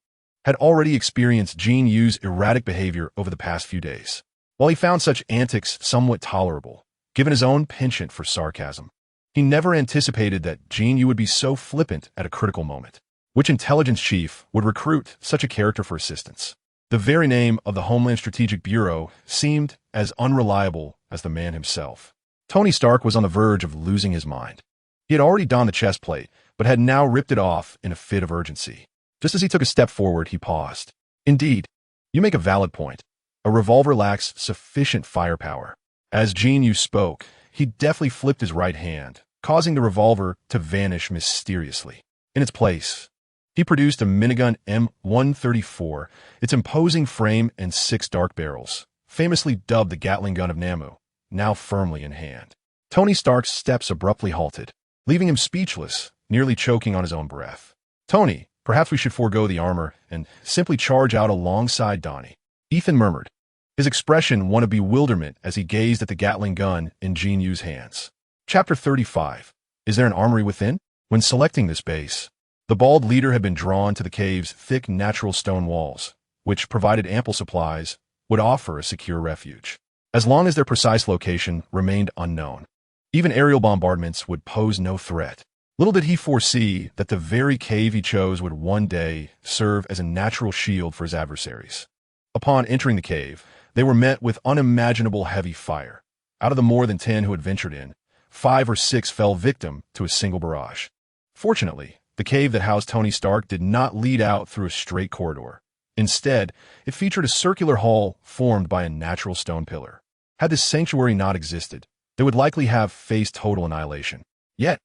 Speaker 1: had already experienced Jin Yu's erratic behavior over the past few days. While he found such antics somewhat tolerable, given his own penchant for sarcasm, he never anticipated that Jin Yu would be so flippant at a critical moment. Which intelligence chief would recruit such a character for assistance? The very name of the Homeland Strategic Bureau seemed as unreliable as the man himself. Tony Stark was on the verge of losing his mind. He had already donned the chest plate, but had now ripped it off in a fit of urgency. Just as he took a step forward, he paused. Indeed, you make a valid point. A revolver lacks sufficient firepower. As Jin Yu spoke, he deftly flipped his right hand, causing the revolver to vanish mysteriously. In its place, he He produced a minigun M134, its imposing frame and 6 dark barrels, famously dubbed the Gatling gun of Nammu, now firmly in hand. Tony Stark's steps abruptly halted, leaving him speechless, nearly choking on his own breath. "Tony, perhaps we should forego the armor and simply charge out alongside Donnie," Ethan murmured, his expression one of bewilderment as he gazed at the Gatling gun in Jin Yu's hands. Chapter 35. Is there an armory within? When selecting this base, the bald leader had been drawn to the cave's thick natural stone walls, which, provided ample supplies, would offer a secure refuge. As long as their precise location remained unknown, even aerial bombardments would pose no threat. Little did he foresee that the very cave he chose would one day serve as a natural shield for his adversaries. Upon entering the cave, they were met with unimaginable heavy fire. Out of the more than 10 who had ventured in, 5 or 6 fell victim to a single barrage. Fortunately, the cave that housed Tony Stark did not lead out through a straight corridor. Instead, it featured a circular hall formed by a natural stone pillar. Had this sanctuary not existed, they would likely have faced total annihilation. Yet,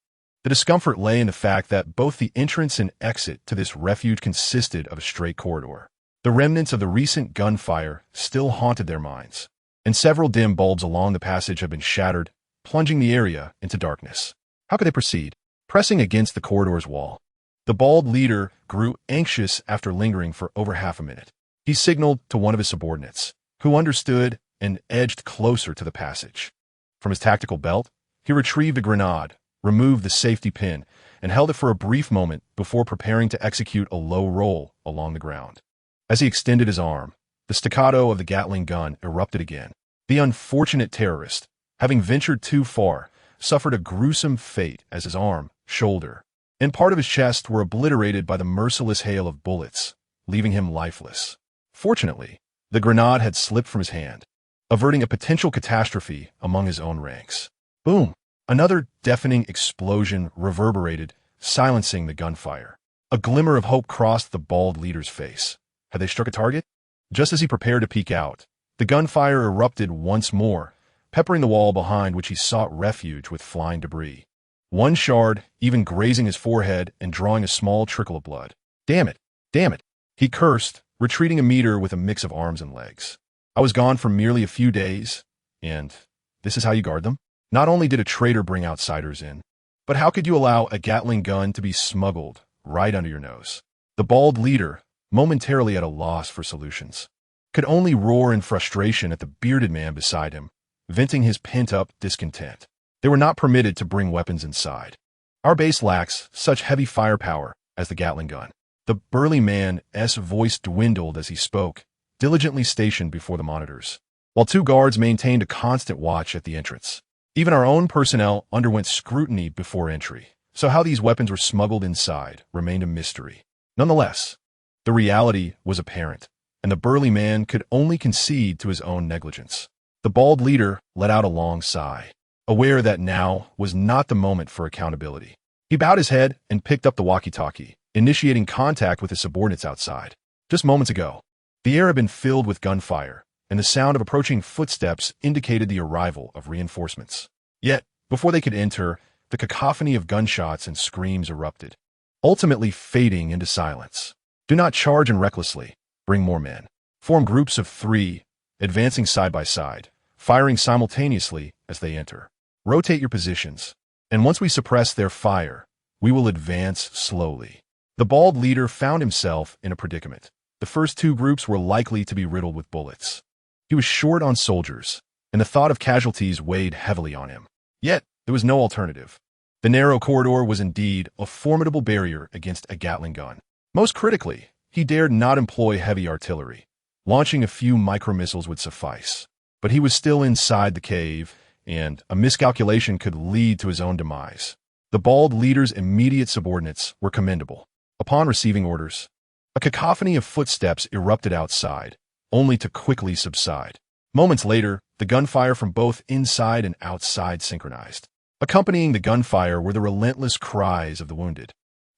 Speaker 1: the discomfort lay in the fact that both the entrance and exit to this refuge consisted of a straight corridor. The remnants of the recent gunfire still haunted their minds, and several dim bulbs along the passage had been shattered, plunging the area into darkness. How could they proceed? Pressing against the corridor's wall, the bald leader grew anxious after lingering for over half a minute. He signaled to one of his subordinates, who understood and edged closer to the passage. From his tactical belt, he retrieved a grenade, removed the safety pin, and held it for a brief moment before preparing to execute a low roll along the ground. As he extended his arm, the staccato of the Gatling gun erupted again. The unfortunate terrorist, having ventured too far, suffered a gruesome fate as his arm, shoulder, and part of his chest were obliterated by the merciless hail of bullets, leaving him lifeless. Fortunately, the grenade had slipped from his hand, averting a potential catastrophe among his own ranks. Boom! Another deafening explosion reverberated, silencing the gunfire. A glimmer of hope crossed the bald leader's face. Had they struck a target? Just as he prepared to peek out, the gunfire erupted once more, peppering the wall behind which he sought refuge with flying debris. One shard even grazing his forehead and drawing a small trickle of blood. Damn it! Damn it! He cursed, retreating a meter with a mix of arms and legs. I was gone for merely a few days, and this is how you guard them? Not only did a traitor bring outsiders in, but how could you allow a Gatling gun to be smuggled right under your nose? The bald leader, momentarily at a loss for solutions, could only roar in frustration at the bearded man beside him, venting his pent-up discontent. They were not permitted to bring weapons inside. Our base lacks such heavy firepower as the Gatling gun. The burly man's voice dwindled as he spoke, diligently stationed before the monitors, while 2 guards maintained a constant watch at the entrance. Even our own personnel underwent scrutiny before entry, so how these weapons were smuggled inside remained a mystery. Nonetheless, the reality was apparent, and the burly man could only concede to his own negligence. The bald leader let out a long sigh, aware that now was not the moment for accountability. He bowed his head and picked up the walkie-talkie, initiating contact with his subordinates outside. Just moments ago, the air had been filled with gunfire, and the sound of approaching footsteps indicated the arrival of reinforcements. Yet, before they could enter, the cacophony of gunshots and screams erupted, ultimately fading into silence. Do not charge in recklessly. Bring more men. Form groups of 3, advancing side by side, firing simultaneously as they enter. Rotate your positions, and once we suppress their fire, we will advance slowly. The bald leader found himself in a predicament. The first 2 groups were likely to be riddled with bullets. He was short on soldiers, and the thought of casualties weighed heavily on him. Yet, there was no alternative. The narrow corridor was indeed a formidable barrier against a Gatling gun. Most critically, he dared not employ heavy artillery. Launching a few micromissiles would suffice. But he was still inside the cave, and a miscalculation could lead to his own demise. The bald leader's immediate subordinates were commendable. Upon receiving orders, a cacophony of footsteps erupted outside, only to quickly subside. Moments later, the gunfire from both inside and outside synchronized. Accompanying the gunfire were the relentless cries of the wounded.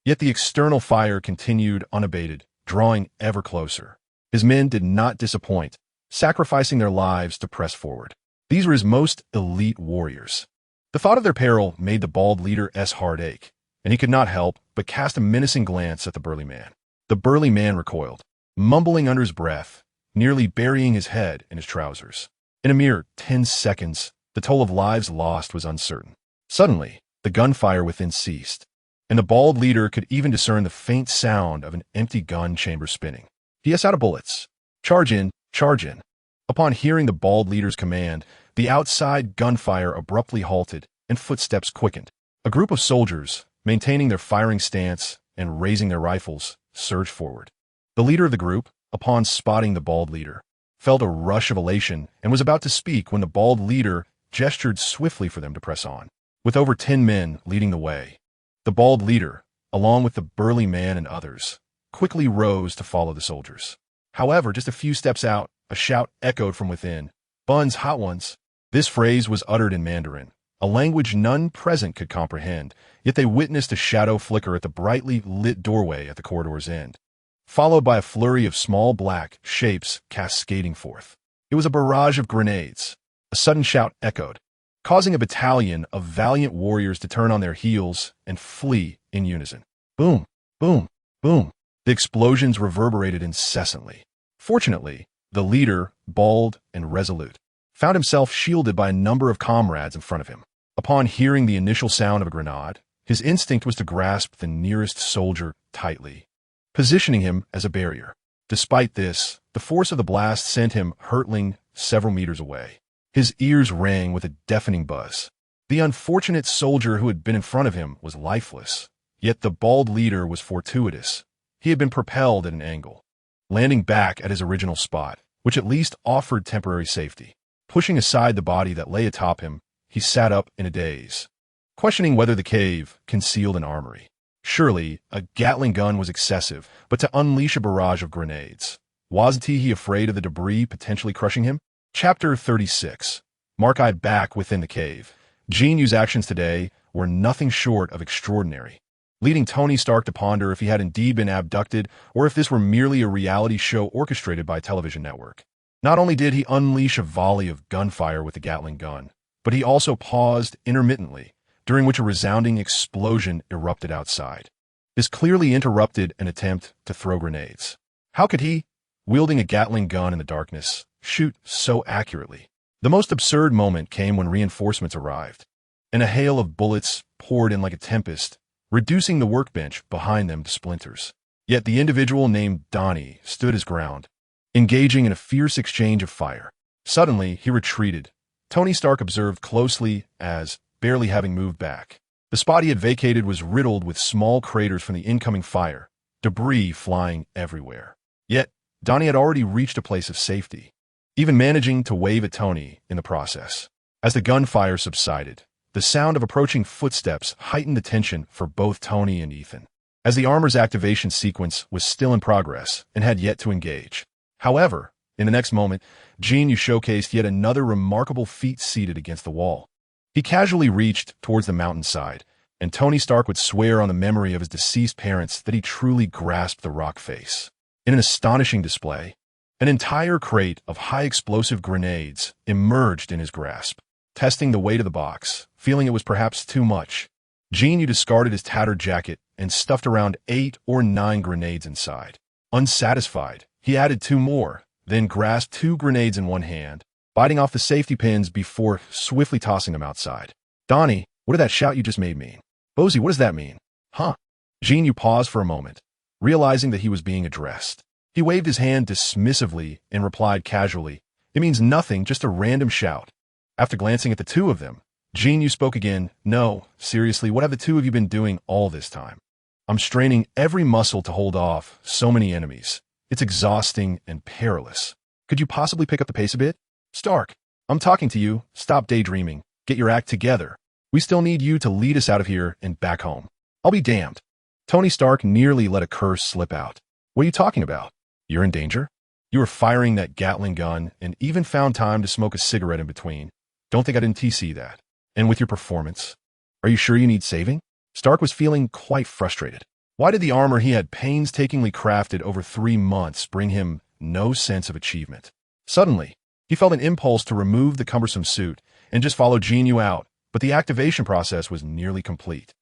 Speaker 1: Yet the external fire continued unabated, drawing ever closer. His men did not disappoint, sacrificing their lives to press forward. These were his most elite warriors. The thought of their peril made the bald leader's heart ache, and he could not help but cast a menacing glance at the burly man. The burly man recoiled, mumbling under his breath, nearly burying his head in his trousers. In a mere 10 seconds, the toll of lives lost was uncertain. Suddenly, the gunfire within ceased, and the bald leader could even discern the faint sound of an empty gun chamber spinning. He is out of bullets. Charge in, charge in. Upon hearing the bald leader's command, the outside gunfire abruptly halted and footsteps quickened. A group of soldiers, maintaining their firing stance and raising their rifles, surged forward. The leader of the group, upon spotting the bald leader, felt a rush of elation and was about to speak when the bald leader gestured swiftly for them to press on. With over 10 men leading the way, the bald leader, along with the burly man and others, quickly rose to follow the soldiers. However, just a few steps out, a shout echoed from within. "Buns, hot ones." This phrase was uttered in Mandarin, a language none present could comprehend, yet they witnessed a shadow flicker at the brightly lit doorway at the corridor's end, followed by a flurry of small black shapes cascading forth. It was a barrage of grenades. A sudden shout echoed, causing a battalion of valiant warriors to turn on their heels and flee in unison. Boom, boom, boom. The explosions reverberated incessantly. Fortunately, the leader, bald and resolute, found himself shielded by a number of comrades in front of him. Upon hearing the initial sound of a grenade, his instinct was to grasp the nearest soldier tightly, positioning him as a barrier. Despite this, the force of the blast sent him hurtling several meters away. His ears rang with a deafening buzz. The unfortunate soldier who had been in front of him was lifeless, yet the bald leader was fortuitous. He had been propelled at an angle, landing back at his original spot, which at least offered temporary safety. Pushing aside the body that lay atop him, he sat up in a daze, questioning whether the cave concealed an armory. Surely, a Gatling gun was excessive, but to unleash a barrage of grenades, wasn't he afraid of the debris potentially crushing him? Chapter 36. Mark-eyed back within the cave. Jin Yu's actions today were nothing short of extraordinary, leading Tony Stark to ponder if he had indeed been abducted or if this were merely a reality show orchestrated by a television network. Not only did he unleash a volley of gunfire with the Gatling gun, but he also paused intermittently, during which a resounding explosion erupted outside. This clearly interrupted an attempt to throw grenades. How could he, wielding a Gatling gun in the darkness, shoot so accurately? The most absurd moment came when reinforcements arrived, and a hail of bullets poured in like a tempest, reducing the workbench behind them to splinters. Yet the individual named Donnie stood his ground, engaging in a fierce exchange of fire. Suddenly, he retreated. Tony Stark observed closely as, barely having moved back, the spot he had vacated was riddled with small craters from the incoming fire, debris flying everywhere. Yet, Donnie had already reached a place of safety, even managing to wave at Tony in the process. As the gunfire subsided, the sound of approaching footsteps heightened the tension for both Tony and Ethan, as the armor's activation sequence was still in progress and had yet to engage. However, in the next moment, Jin Yu showcased yet another remarkable feat seated against the wall. He casually reached towards the mountainside, and Tony Stark would swear on the memory of his deceased parents that he truly grasped the rock face. In an astonishing display, an entire crate of high-explosive grenades emerged in his grasp. Testing the weight of the box, feeling it was perhaps too much, Jin Yu discarded his tattered jacket and stuffed around 8 or 9 grenades inside. Unsatisfied, he added 2 more, then grasped 2 grenades in one hand, biting off the safety pins before swiftly tossing them outside. "Donnie, what did that shout you just made mean?" "Bozy, what does that mean?" "Huh?" Jin Yu paused for a moment, realizing that he was being addressed. He waved his hand dismissively and replied casually, "It means nothing, just a random shout." After glancing at the two of them, Jin Yu spoke again. "No, seriously, what have the two of you been doing all this time? I'm straining every muscle to hold off so many enemies. It's exhausting and perilous. Could you possibly pick up the pace a bit? Stark, I'm talking to you. Stop daydreaming. Get your act together. We still need you to lead us out of here and back home." "I'll be damned." Tony Stark nearly let a curse slip out. "What are you talking about? You're in danger? You were firing that Gatling gun and even found time to smoke a cigarette in between. Don't think I didn't TC that. And with your performance, are you sure you need saving?" Stark was feeling quite frustrated. Why did the armor he had painstakingly crafted over 3 months bring him no sense of achievement? Suddenly, he felt an impulse to remove the cumbersome suit and just follow Jin Yu out, but the activation process was nearly complete.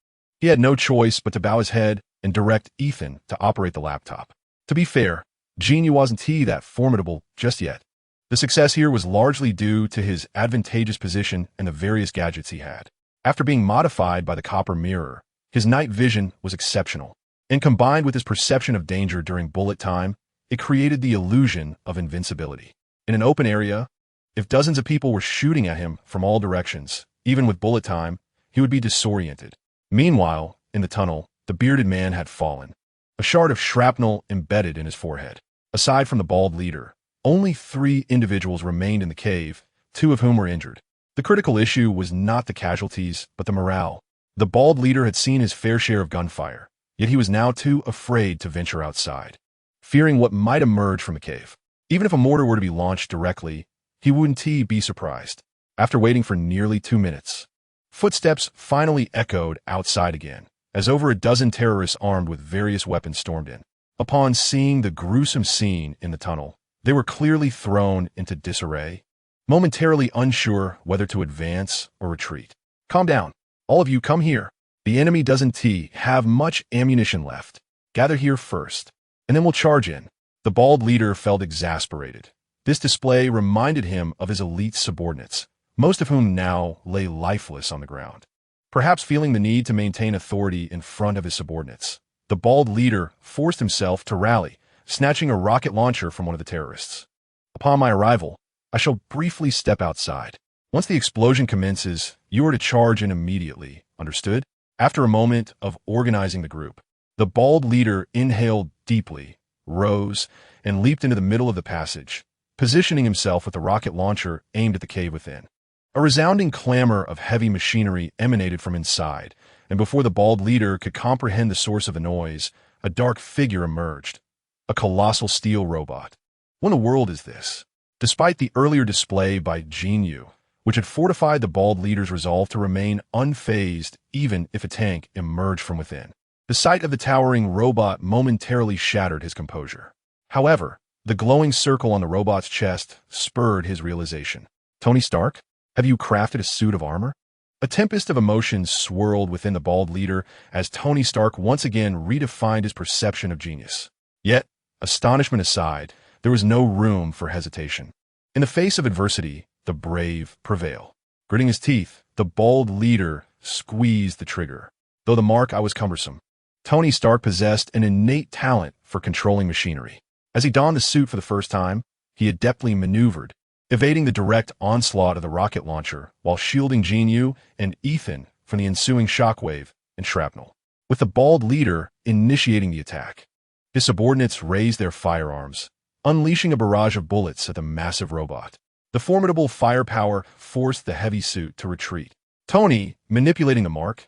Speaker 1: He had no choice but to bow his head and direct Ethan to operate the laptop. To be fair, Jin Yu wasn't that formidable just yet. The success here was largely due to his advantageous position and the various gadgets he had. After being modified by the copper mirror, his night vision was exceptional, and combined with his perception of danger during bullet time, it created the illusion of invincibility. In an open area, if dozens of people were shooting at him from all directions, even with bullet time, he would be disoriented. Meanwhile, in the tunnel, the bearded man had fallen, a shard of shrapnel embedded in his forehead. Aside from the bald leader, only 3 individuals remained in the cave, 2 of whom were injured. The critical issue was not the casualties, but the morale. The bald leader had seen his fair share of gunfire, yet he was now too afraid to venture outside, fearing what might emerge from the cave. Even if a mortar were to be launched directly, he wouldn't be surprised. After waiting for nearly 2 minutes, footsteps finally echoed outside again, as over a dozen terrorists armed with various weapons stormed in. Upon seeing the gruesome scene in the tunnel, they were clearly thrown into disarray, momentarily unsure whether to advance or retreat. Calm down. All of you come here. The enemy doesn't have much ammunition left. Gather here first, and then we'll charge in. The bald leader felt exasperated. This display reminded him of his elite subordinates, most of whom now lay lifeless on the ground. Perhaps feeling the need to maintain authority in front of his subordinates, the bald leader forced himself to rally, snatching a rocket launcher from one of the terrorists. Upon my arrival, I shall briefly step outside. Once the explosion commences, you are to charge in immediately, understood? After a moment of organizing the group, the bald leader inhaled deeply, rose, and leaped into the middle of the passage, positioning himself with the rocket launcher aimed at the cave within. A resounding clamor of heavy machinery emanated from inside, and before the bald leader could comprehend the source of the noise, a dark figure emerged. A colossal steel robot. What in the world is this? Despite the earlier display by Jin Yu, which had fortified the bald leader's resolve to remain unfazed even if a tank emerged from within, the sight of the towering robot momentarily shattered his composure. However, the glowing circle on the robot's chest spurred his realization. Tony Stark? Have you crafted a suit of armor? A tempest of emotions swirled within the bald leader as Tony Stark once again redefined his perception of genius. Yet, astonishment aside, there was no room for hesitation. In the face of adversity, the brave prevail. Gritting his teeth, the bald leader squeezed the trigger. Though the mark was cumbersome, Tony Stark possessed an innate talent for controlling machinery. As he donned the suit for the first time, he adeptly maneuvered, evading the direct onslaught of the rocket launcher while shielding Jin Yu and Ethan from the ensuing shockwave and shrapnel. With the bald leader initiating the attack, his subordinates raised their firearms, unleashing a barrage of bullets at the massive robot. The formidable firepower forced the heavy suit to retreat. Tony, manipulating the mark,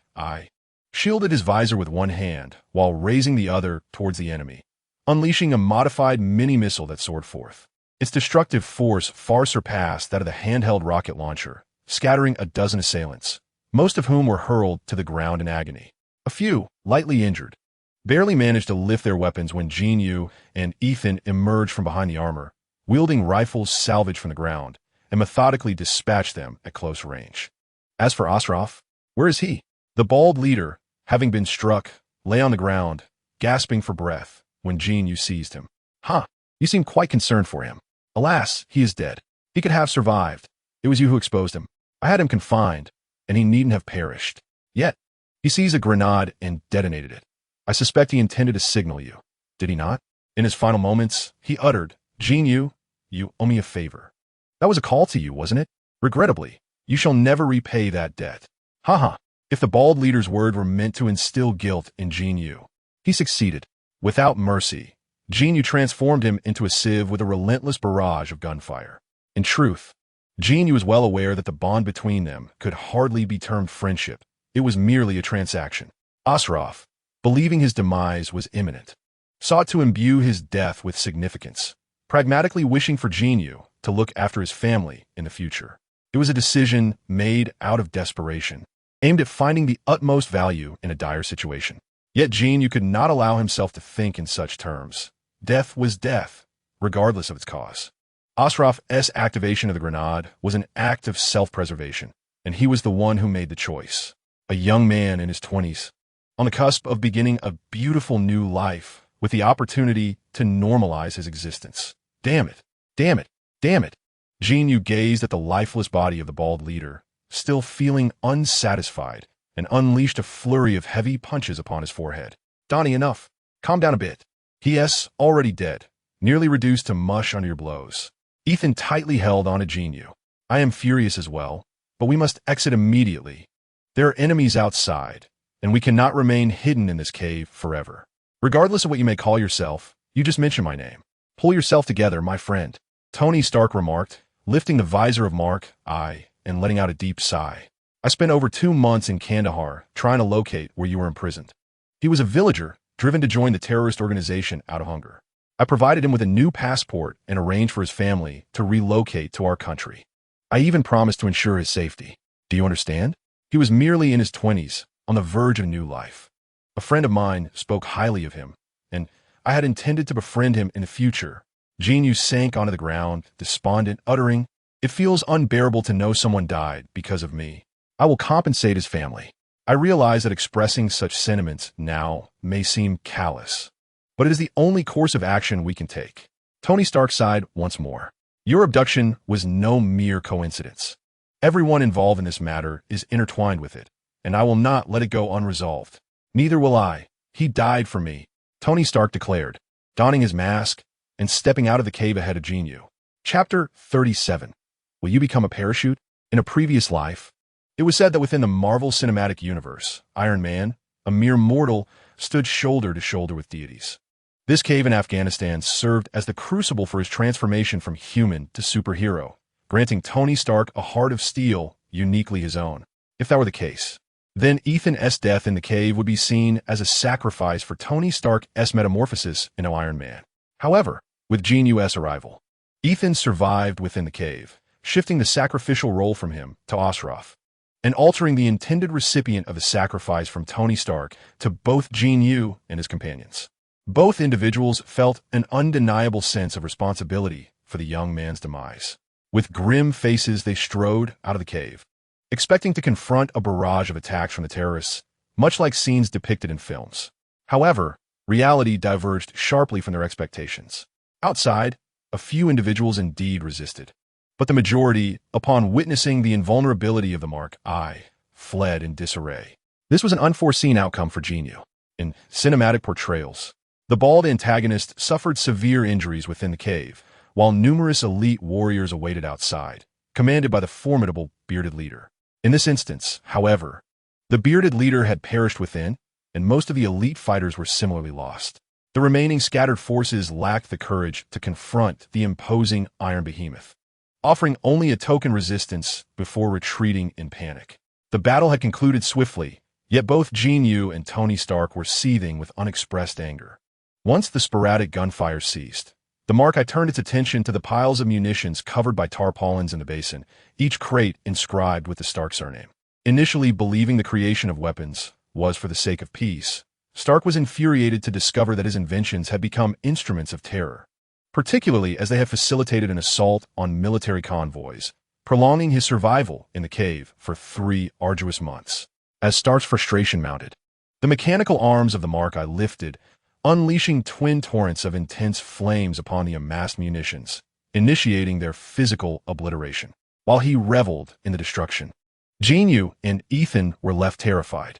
Speaker 1: shielded his visor with one hand while raising the other towards the enemy, unleashing a modified mini-missile that soared forth. Its destructive force far surpassed that of the handheld rocket launcher, scattering a dozen assailants, most of whom were hurled to the ground in agony. A few, lightly injured, barely managed to lift their weapons when Jin Yu and Ethan emerged from behind the armor, wielding rifles salvaged from the ground, and methodically dispatched them at close range. As for Ashraf, where is he? The bald leader, having been struck, lay on the ground, gasping for breath, when Jin Yu seized him. You seem quite concerned for him. Alas, he is dead. He could have survived. It was you who exposed him. I had him confined, and he needn't have perished. Yet, he seized a grenade and detonated it. I suspect he intended to signal you. Did he not? In his final moments, he uttered, Jin Yu, you owe me a favor. That was a call to you, wasn't it? Regrettably, you shall never repay that debt. If the bald leader's word were meant to instill guilt in Jin Yu, he succeeded. Without mercy, Jin Yu transformed him into a sieve with a relentless barrage of gunfire. In truth, Jin Yu was well aware that the bond between them could hardly be termed friendship. It was merely a transaction. Ashraf, believing his demise was imminent, sought to imbue his death with significance, pragmatically wishing for Jin Yu to look after his family in the future. It was a decision made out of desperation, aimed at finding the utmost value in a dire situation. Yet Jin Yu could not allow himself to think in such terms. Death was death, regardless of its cause. Ashraf's activation of the grenade was an act of self-preservation, and he was the one who made the choice. A young man in his 20s, on the cusp of beginning a beautiful new life, with the opportunity to normalize his existence. Damn it, damn it, damn it. Jin Yu gazed at the lifeless body of the bald leader, still feeling unsatisfied, and unleashed a flurry of heavy punches upon his forehead. Donnie, enough. Calm down a bit. He.S. already dead, nearly reduced to mush under your blows. Ethan tightly held on to Jin Yu. I am furious as well, but we must exit immediately. There are enemies outside, and we cannot remain hidden in this cave forever. Regardless of what you may call yourself, you just mentioned my name. Pull yourself together, my friend, Tony Stark remarked, lifting the visor of Mark's eye and letting out a deep sigh. I spent over 2 months in Kandahar trying to locate where you were imprisoned. He was a villager, driven to join the terrorist organization out of hunger. I provided him with a new passport and arranged for his family to relocate to our country. I even promised to ensure his safety. Do you understand? He was merely in his 20s, on the verge of a new life. A friend of mine spoke highly of him, and I had intended to befriend him in the future. Jin Yu sank onto the ground, despondent, uttering, "It feels unbearable to know someone died because of me. I will compensate his family." I realize that expressing such sentiments now may seem callous, but it is the only course of action we can take. Tony Stark sighed once more. Your abduction was no mere coincidence. Everyone involved in this matter is intertwined with it, and I will not let it go unresolved. Neither will I. He died for me, Tony Stark declared, donning his mask and stepping out of the cave ahead of Jin Yu. Chapter 37. Will you become a parachute? In a previous life, it was said that within the Marvel Cinematic Universe, Iron Man, a mere mortal, stood shoulder to shoulder with deities. This cave in Afghanistan served as the crucible for his transformation from human to superhero, granting Tony Stark a heart of steel uniquely his own. If that were the case, then Ethan's death in the cave would be seen as a sacrifice for Tony Stark's metamorphosis into Iron Man. However, with Jin Yu's arrival, Ethan survived within the cave, shifting the sacrificial role from him to Osroff, and altering the intended recipient of the sacrifice from Tony Stark to both Jin Yu and his companions. Both individuals felt an undeniable sense of responsibility for the young man's demise. With grim faces, they strode out of the cave, expecting to confront a barrage of attacks from the terrorists, much like scenes depicted in films. However, reality diverged sharply from their expectations. Outside, a few individuals indeed resisted, but the majority, upon witnessing the invulnerability of the Mark I, fled in disarray. This was an unforeseen outcome for Jin Yu. In cinematic portrayals, the bald antagonist suffered severe injuries within the cave, while numerous elite warriors awaited outside, commanded by the formidable bearded leader. In this instance, however, the bearded leader had perished within, and most of the elite fighters were similarly lost. The remaining scattered forces lacked the courage to confront the imposing Iron Behemoth, offering only a token resistance before retreating in panic. The battle had concluded swiftly, yet both Jin Yu and Tony Stark were seething with unexpressed anger. Once the sporadic gunfire ceased, the Mark I turned its attention to the piles of munitions covered by tarpaulins in the basin, each crate inscribed with the Stark surname. Initially believing the creation of weapons was for the sake of peace, Stark was infuriated to discover that his inventions had become instruments of terror, particularly as they had facilitated an assault on military convoys, prolonging his survival in the cave for 3 arduous months. As Stark's frustration mounted, the mechanical arms of the Mark I lifted, unleashing twin torrents of intense flames upon the amassed munitions, initiating their physical obliteration. While he reveled in the destruction, Jin Yu and Ethan were left terrified.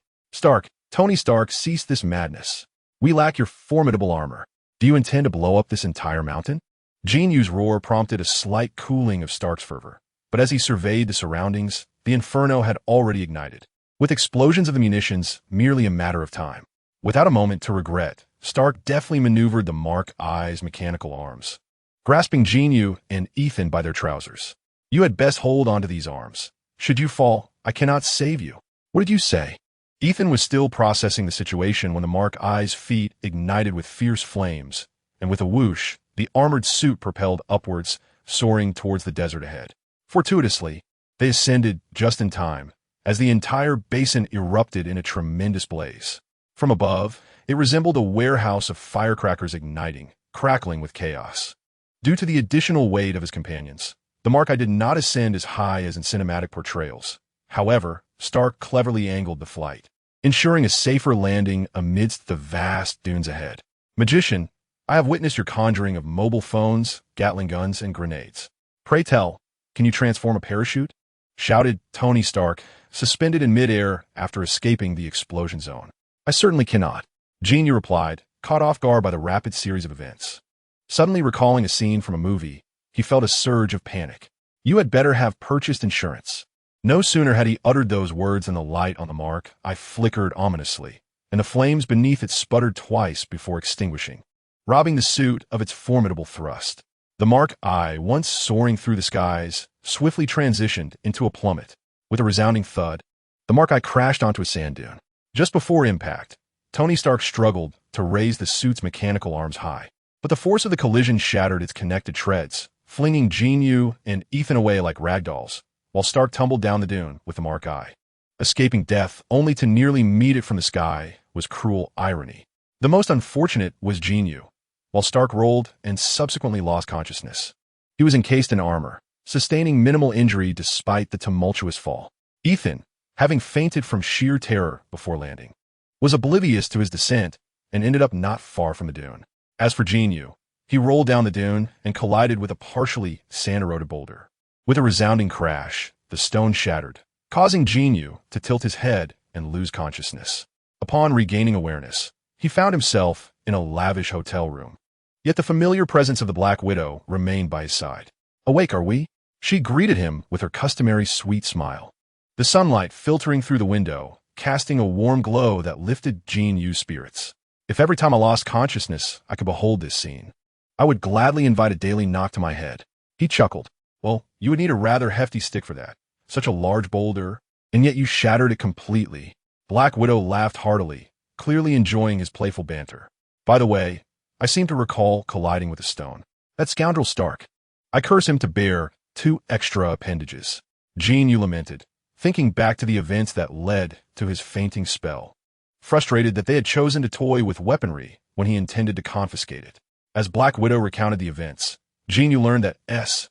Speaker 1: Tony Stark, cease this madness. We lack your formidable armor. Do you intend to blow up this entire mountain? Jin Yu's roar prompted a slight cooling of Stark's fervor, but as he surveyed the surroundings, the inferno had already ignited, with explosions of the munitions merely a matter of time. Without a moment to regret, Stark deftly maneuvered the Mark I's mechanical arms, grasping Jin Yu and Ethan by their trousers. You had best hold onto these arms. Should you fall, I cannot save you. What did you say? Ethan was still processing the situation when the Mark I's feet ignited with fierce flames, and with a whoosh, the armored suit propelled upwards, soaring towards the desert ahead. Fortuitously, they ascended just in time, as the entire basin erupted in a tremendous blaze. From above, it resembled a warehouse of firecrackers igniting, crackling with chaos. Due to the additional weight of his companions, the Mark I did not ascend as high as in cinematic portrayals. However, Stark cleverly angled the flight, ensuring a safer landing amidst the vast dunes ahead. Magician, I have witnessed your conjuring of mobile phones, Gatling guns, and grenades. Pray tell, can you transform a parachute? Shouted Tony Stark, suspended in midair after escaping the explosion zone. I certainly cannot. Jin Yu replied, caught off guard by the rapid series of events. Suddenly recalling a scene from a movie, he felt a surge of panic. You had better have purchased insurance. No sooner had he uttered those words than the light on the mark eye flickered ominously, and the flames beneath it sputtered twice before extinguishing, robbing the suit of its formidable thrust. The mark eye, once soaring through the skies, swiftly transitioned into a plummet. With a resounding thud, the mark eye crashed onto a sand dune. Just before impact, Tony Stark struggled to raise the suit's mechanical arms high, but the force of the collision shattered its connected treads, flinging Jin Yu and Ethan away like ragdolls, while Stark tumbled down the dune with the mark eye. Escaping death only to nearly meet it from the sky was cruel irony. The most unfortunate was Jin Yu, while Stark rolled and subsequently lost consciousness. He was encased in armor, sustaining minimal injury despite the tumultuous fall. Ethan, having fainted from sheer terror before landing, was oblivious to his descent and ended up not far from the dune. As for Jin Yu, he rolled down the dune and collided with a partially sand-eroded boulder. With a resounding crash, the stone shattered, causing Jin Yu to tilt his head and lose consciousness. Upon regaining awareness, he found himself in a lavish hotel room. Yet the familiar presence of the Black Widow remained by his side. Awake, are we? She greeted him with her customary sweet smile. The sunlight filtering through the window, casting a warm glow that lifted Jin Yu's spirits. If every time I lost consciousness I could behold this scene, I would gladly invite a daily knock to my head. He chuckled. Well, you would need a rather hefty stick for that. Such a large boulder, and yet you shattered it completely. Black Widow laughed heartily, clearly enjoying his playful banter. By the way, I seem to recall colliding with a stone. That scoundrel Stark. I curse him to bear 2 extra appendages. Jin Yu lamented, thinking back to the events that led to his fainting spell. Frustrated that they had chosen to toy with weaponry when he intended to confiscate it. As Black Widow recounted the events, Jin Yu learned that SHIELD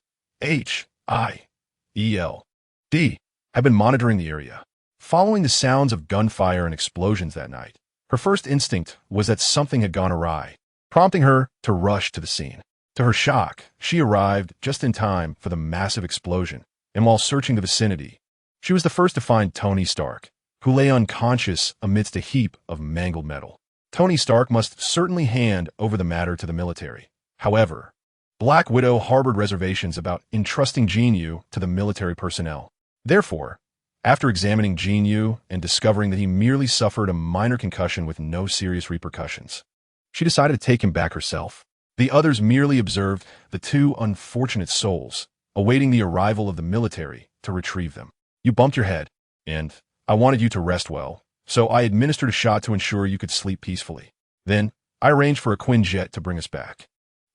Speaker 1: had been monitoring the area. Following the sounds of gunfire and explosions that night, her first instinct was that something had gone awry, prompting her to rush to the scene. To her shock, she arrived just in time for the massive explosion, and while searching the vicinity, she was the first to find Tony Stark, who lay unconscious amidst a heap of mangled metal. Tony Stark must certainly hand over the matter to the military. However, Black Widow harbored reservations about entrusting Jin Yu to the military personnel. Therefore, after examining Jin Yu and discovering that he merely suffered a minor concussion with no serious repercussions, she decided to take him back herself. The others merely observed the 2 unfortunate souls, awaiting the arrival of the military to retrieve them. You bumped your head, and I wanted you to rest well, so I administered a shot to ensure you could sleep peacefully. Then, I arranged for a Quinjet to bring us back.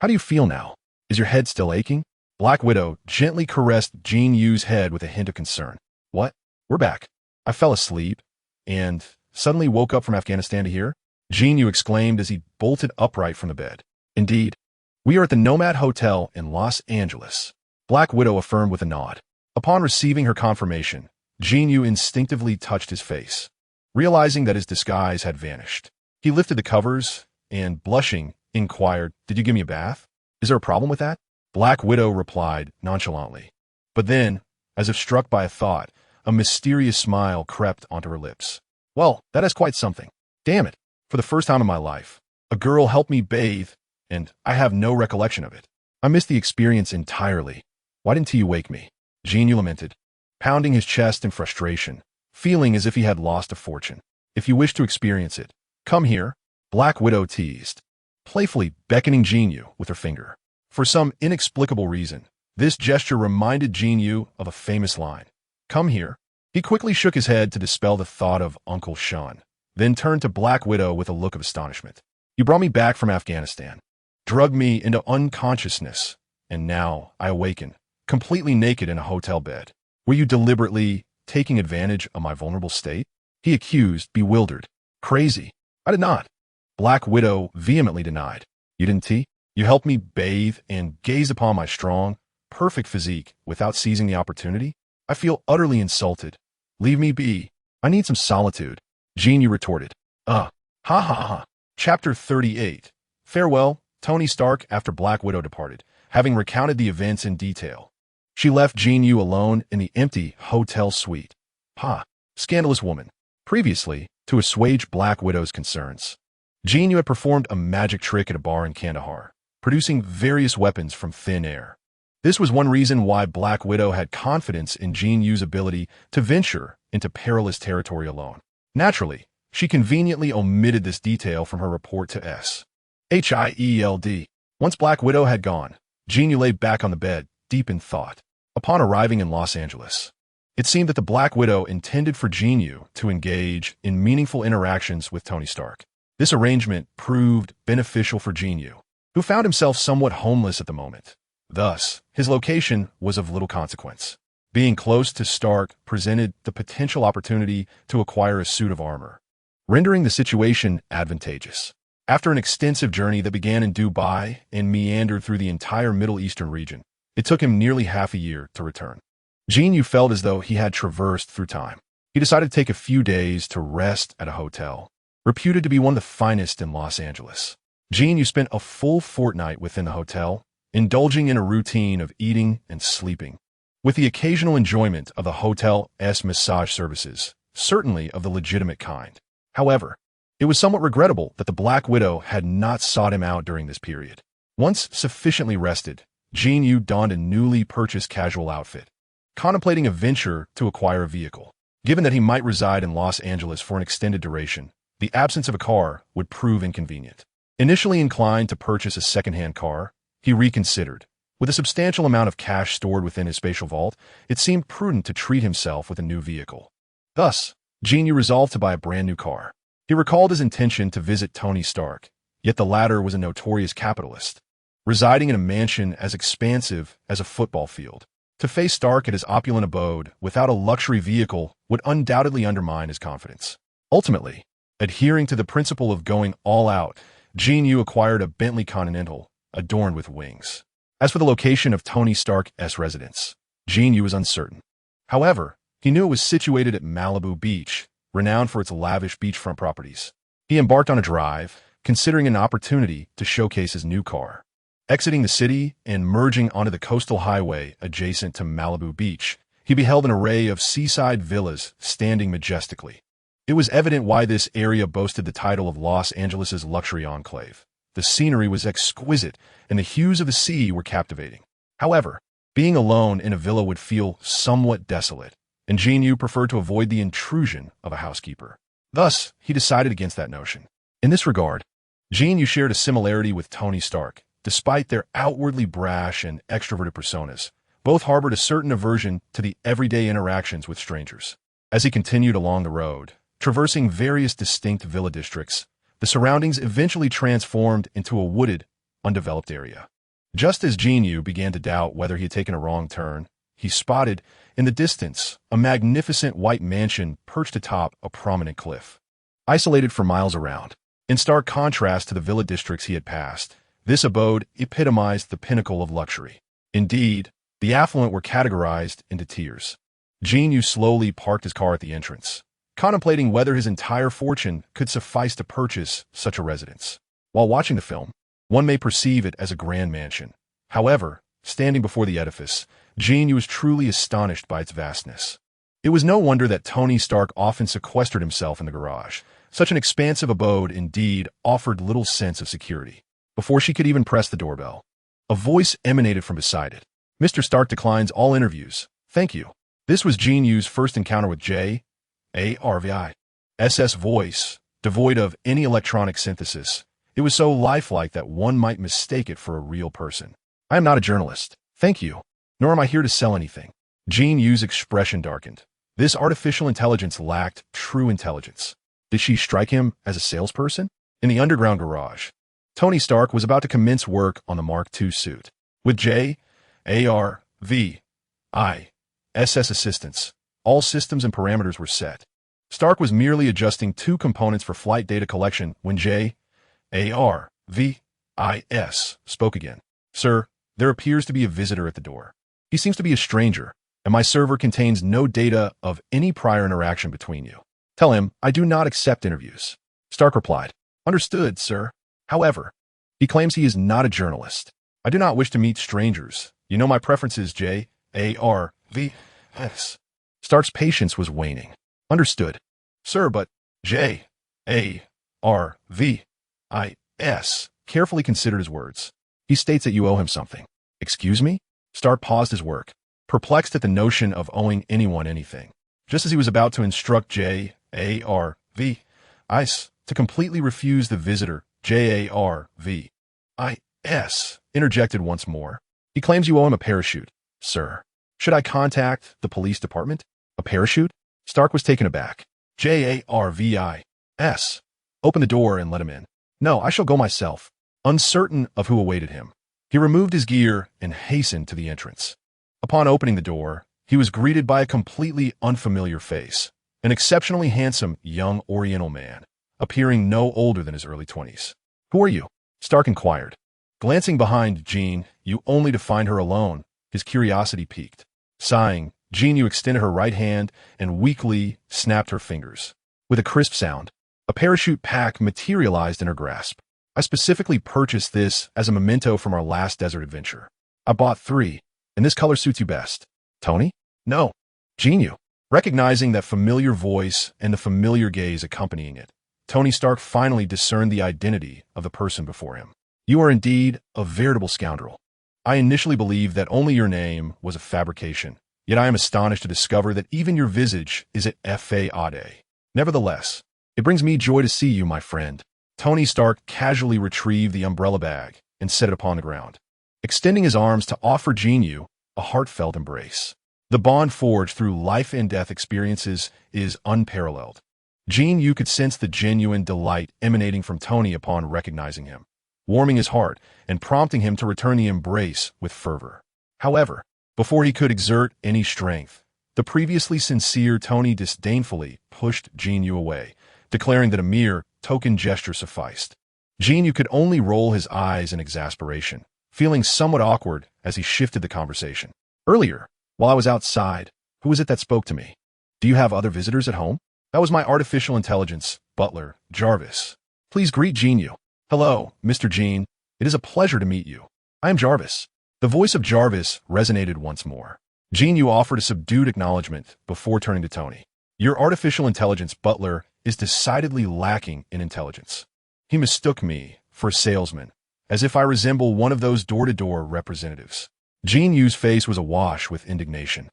Speaker 1: How do you feel now? Is your head still aching? Black Widow gently caressed Jin Yu's head with a hint of concern. What? We're back. I fell asleep, and suddenly woke up from Afghanistan to hear? Jin Yu exclaimed as he bolted upright from the bed. Indeed. We are at the Nomad Hotel in Los Angeles. Black Widow affirmed with a nod. Upon receiving her confirmation, Jin Yu instinctively touched his face, realizing that his disguise had vanished. He lifted the covers and, blushing, inquired, Did you give me a bath? Is there a problem with that? Black Widow replied nonchalantly. But then, as if struck by a thought, a mysterious smile crept onto her lips. Well, that is quite something. Damn it. For the first time in my life, a girl helped me bathe, and I have no recollection of it. I missed the experience entirely. Why didn't you wake me? Jin Yu lamented, pounding his chest in frustration, feeling as if he had lost a fortune. If you wish to experience it, come here, Black Widow teased, playfully beckoning Jin Yu with her finger. For some inexplicable reason, this gesture reminded Jin Yu of a famous line. Come here. He quickly shook his head to dispel the thought of Uncle Sean, then turned to Black Widow with a look of astonishment. You brought me back from Afghanistan, drugged me into unconsciousness, and now I awaken, completely naked in a hotel bed. Were you deliberately taking advantage of my vulnerable state? He accused, bewildered. Crazy. I did not. Black Widow vehemently denied. You didn't tea? You helped me bathe and gaze upon my strong, perfect physique without seizing the opportunity? I feel utterly insulted. Leave me be. I need some solitude. Jin Yu retorted. Ha ha ha. Chapter 38. Farewell, Tony Stark. After Black Widow departed, having recounted the events in detail, she left Jin Yu alone in the empty hotel suite. Scandalous woman. Previously, to assuage Black Widow's concerns, Jin Yu had performed a magic trick at a bar in Kandahar, producing various weapons from thin air. This was one reason why Black Widow had confidence in Jin Yu's ability to venture into perilous territory alone. Naturally, she conveniently omitted this detail from her report to SHIELD. Once Black Widow had gone, Jin Yu lay back on the bed, deep in thought. Upon arriving in Los Angeles, it seemed that the Black Widow intended for Jin Yu to engage in meaningful interactions with Tony Stark. This arrangement proved beneficial for Jin Yu, who found himself somewhat homeless at the moment. Thus, his location was of little consequence. Being close to Stark presented the potential opportunity to acquire a suit of armor, rendering the situation advantageous. After an extensive journey that began in Dubai and meandered through the entire Middle Eastern region, it took him nearly half a year to return. Jin Yu felt as though he had traversed through time. He decided to take a few days to rest at a hotel, reputed to be one of the finest in Los Angeles. Jin Yu spent a full fortnight within the hotel, indulging in a routine of eating and sleeping, with the occasional enjoyment of the hotel's massage services, certainly of the legitimate kind. However, it was somewhat regrettable that the Black Widow had not sought him out during this period. Once sufficiently rested, Jin Yu donned a newly purchased casual outfit, contemplating a venture to acquire a vehicle. Given that he might reside in Los Angeles for an extended duration, the absence of a car would prove inconvenient. Initially inclined to purchase a second-hand car, he reconsidered. With a substantial amount of cash stored within his spatial vault, it seemed prudent to treat himself with a new vehicle. Thus, Jin Yu resolved to buy a brand new car. He recalled his intention to visit Tony Stark, yet the latter was a notorious capitalist, residing in a mansion as expansive as a football field. To face Stark at his opulent abode without a luxury vehicle would undoubtedly undermine his confidence. Ultimately, adhering to the principle of going all out, Jin Yu acquired a Bentley Continental adorned with wings. As for the location of Tony Stark's residence, Jin Yu was uncertain. However, he knew it was situated at Malibu Beach, renowned for its lavish beachfront properties. He embarked on a drive, considering an opportunity to showcase his new car. Exiting the city and merging onto the coastal highway adjacent to Malibu Beach, he beheld an array of seaside villas standing majestically. It was evident why this area boasted the title of Los Angeles' luxury enclave. The scenery was exquisite, and the hues of the sea were captivating. However, being alone in a villa would feel somewhat desolate, and Jin Yu preferred to avoid the intrusion of a housekeeper. Thus, he decided against that notion. In this regard, Jin Yu shared a similarity with Tony Stark. Despite their outwardly brash and extroverted personas, both harbored a certain aversion to the everyday interactions with strangers. As he continued along the road, traversing various distinct villa districts, the surroundings eventually transformed into a wooded, undeveloped area. Just as Jin Yu began to doubt whether he had taken a wrong turn, he spotted, in the distance, a magnificent white mansion perched atop a prominent cliff. Isolated for miles around, in stark contrast to the villa districts he had passed, this abode epitomized the pinnacle of luxury. Indeed, the affluent were categorized into tiers. Jin Yu slowly parked his car at the entrance, contemplating whether his entire fortune could suffice to purchase such a residence. While watching the film, one may perceive it as a grand mansion. However, standing before the edifice, Jin Yu was truly astonished by its vastness. It was no wonder that Tony Stark often sequestered himself in the garage. Such an expansive abode indeed offered little sense of security. Before she could even press the doorbell, a voice emanated from beside it. "Mr. Stark declines all interviews. Thank you." This was Jin Yu's first encounter with J.A.R.V.I.'s voice, devoid of any electronic synthesis. It was so lifelike that one might mistake it for a real person. "I am not a journalist. Thank you. Nor am I here to sell anything." Jin Yu's expression darkened. This artificial intelligence lacked true intelligence. Did she strike him as a salesperson? In the underground garage, Tony Stark was about to commence work on the Mark II suit. With J.A.R.V.I.'s assistance, all systems and parameters were set. Stark was merely adjusting two components for flight data collection when J.A.R.V.I.s spoke again. "Sir, there appears to be a visitor at the door. He seems to be a stranger, and my server contains no data of any prior interaction between you." Tell him I do not accept interviews. Stark replied. Understood, sir. However, he claims he is not a journalist. I do not wish to meet strangers. You know my preference is J-A-R-V-S. Stark's patience was waning. Understood. Sir, but J-A-R-V-I-S carefully considered his words. He states that you owe him something. Excuse me? Stark paused his work, perplexed at the notion of owing anyone anything. Just as he was about to instruct J-A-R-V-I-S to completely refuse the visitor, J-A-R-V-I-S interjected once more. He claims you owe him a parachute, sir. Should I contact the police department? A parachute? Stark was taken aback. J-A-R-V-I-S. Open the door and let him in. No, I shall go myself. Uncertain of who awaited him, he removed his gear and hastened to the entrance. Upon opening the door, he was greeted by a completely unfamiliar face, an exceptionally handsome young Oriental man, appearing no older than his early 20s. Who are you? Stark inquired. Glancing behind Jin Yu only to find her alone, his curiosity piqued. Sighing, Jin Yu extended her right hand and weakly snapped her fingers. With a crisp sound, a parachute pack materialized in her grasp. I specifically purchased this as a memento from our last desert adventure. I bought 3, and this color suits you best. Tony? No. Jin Yu. Recognizing that familiar voice and the familiar gaze accompanying it, Tony Stark finally discerned the identity of the person before him. You are indeed a veritable scoundrel. I initially believed that only your name was a fabrication, yet I am astonished to discover that even your visage is at F.A.A. Nevertheless, it brings me joy to see you, my friend. Tony Stark casually retrieved the umbrella bag and set it upon the ground, extending his arms to offer Jin Yu a heartfelt embrace. The bond forged through life and death experiences is unparalleled. Jin Yu could sense the genuine delight emanating from Tony upon recognizing him, warming his heart and prompting him to return the embrace with fervor. However, before he could exert any strength, the previously sincere Tony disdainfully pushed Jin Yu away, declaring that a mere token gesture sufficed. Jin Yu could only roll his eyes in exasperation, feeling somewhat awkward as he shifted the conversation. Earlier, while I was outside, who was it that spoke to me? Do you have other visitors at home? That was my artificial intelligence butler, Jarvis. Please greet Jin Yu. Hello, Mr. Jin. It is a pleasure to meet you. I am Jarvis. The voice of Jarvis resonated once more. Jin Yu offered a subdued acknowledgement before turning to Tony. Your artificial intelligence butler is decidedly lacking in intelligence. He mistook me for a salesman, as if I resemble one of those door-to-door representatives. Jin Yu's face was awash with indignation,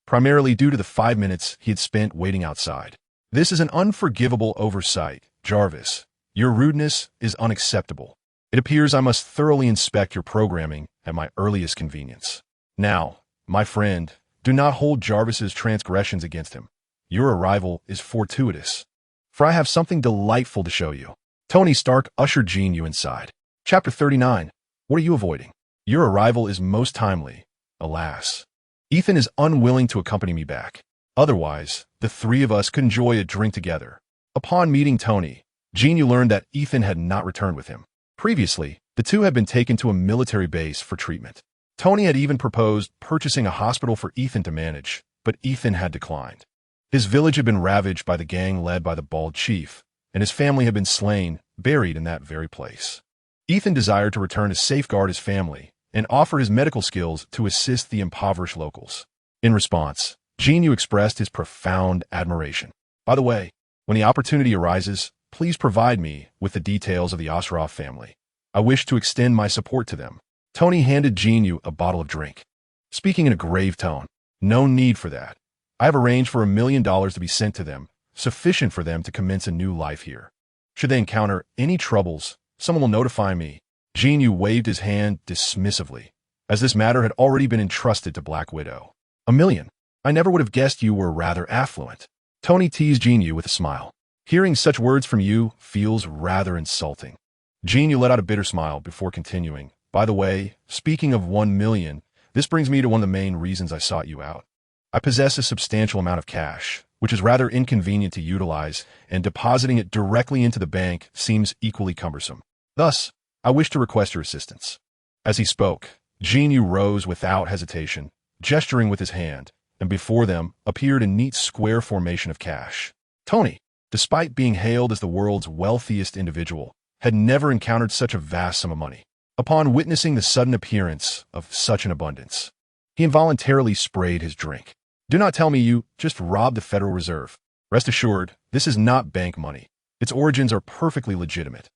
Speaker 1: primarily due to the 5 minutes he had spent waiting outside. This is an unforgivable oversight, Jarvis. Your rudeness is unacceptable. It appears I must thoroughly inspect your programming at my earliest convenience. Now, my friend, do not hold Jarvis's transgressions against him. Your arrival is fortuitous, for I have something delightful to show you. Tony Stark ushered Jin Yu inside. Chapter 39. What are you avoiding? Your arrival is most timely. Alas, Ethan is unwilling to accompany me back. Otherwise, the 3 of us could enjoy a drink together. Upon meeting Tony, Jin Yu learned that Ethan had not returned with him. Previously, the 2 had been taken to a military base for treatment. Tony had even proposed purchasing a hospital for Ethan to manage, but Ethan had declined. His village had been ravaged by the gang led by the bald chief, and his family had been slain, buried in that very place. Ethan desired to return to safeguard his family and offer his medical skills to assist the impoverished locals. In response, Jin Yu expressed his profound admiration. By the way, when the opportunity arises, please provide me with the details of the Osroff family. I wish to extend my support to them. Tony handed Jin Yu a bottle of drink, speaking in a grave tone. No need for that. I have arranged for $1 million to be sent to them, sufficient for them to commence a new life here. Should they encounter any troubles, someone will notify me. Jin Yu waved his hand dismissively, as this matter had already been entrusted to Black Widow. $1 million? I never would have guessed you were rather affluent. Tony teased Jin Yu with a smile. Hearing such words from you feels rather insulting. Jin Yu let out a bitter smile before continuing. By the way, speaking of $1 million, this brings me to one of the main reasons I sought you out. I possess a substantial amount of cash, which is rather inconvenient to utilize, and depositing it directly into the bank seems equally cumbersome. Thus, I wish to request your assistance. As he spoke, Jin Yu rose without hesitation, gesturing with his hand, and before them appeared a neat square formation of cash. Tony, despite being hailed as the world's wealthiest individual, had never encountered such a vast sum of money. Upon witnessing the sudden appearance of such an abundance, he involuntarily sprayed his drink. Do not tell me you just robbed the Federal Reserve. Rest assured, this is not bank money. Its origins are perfectly legitimate.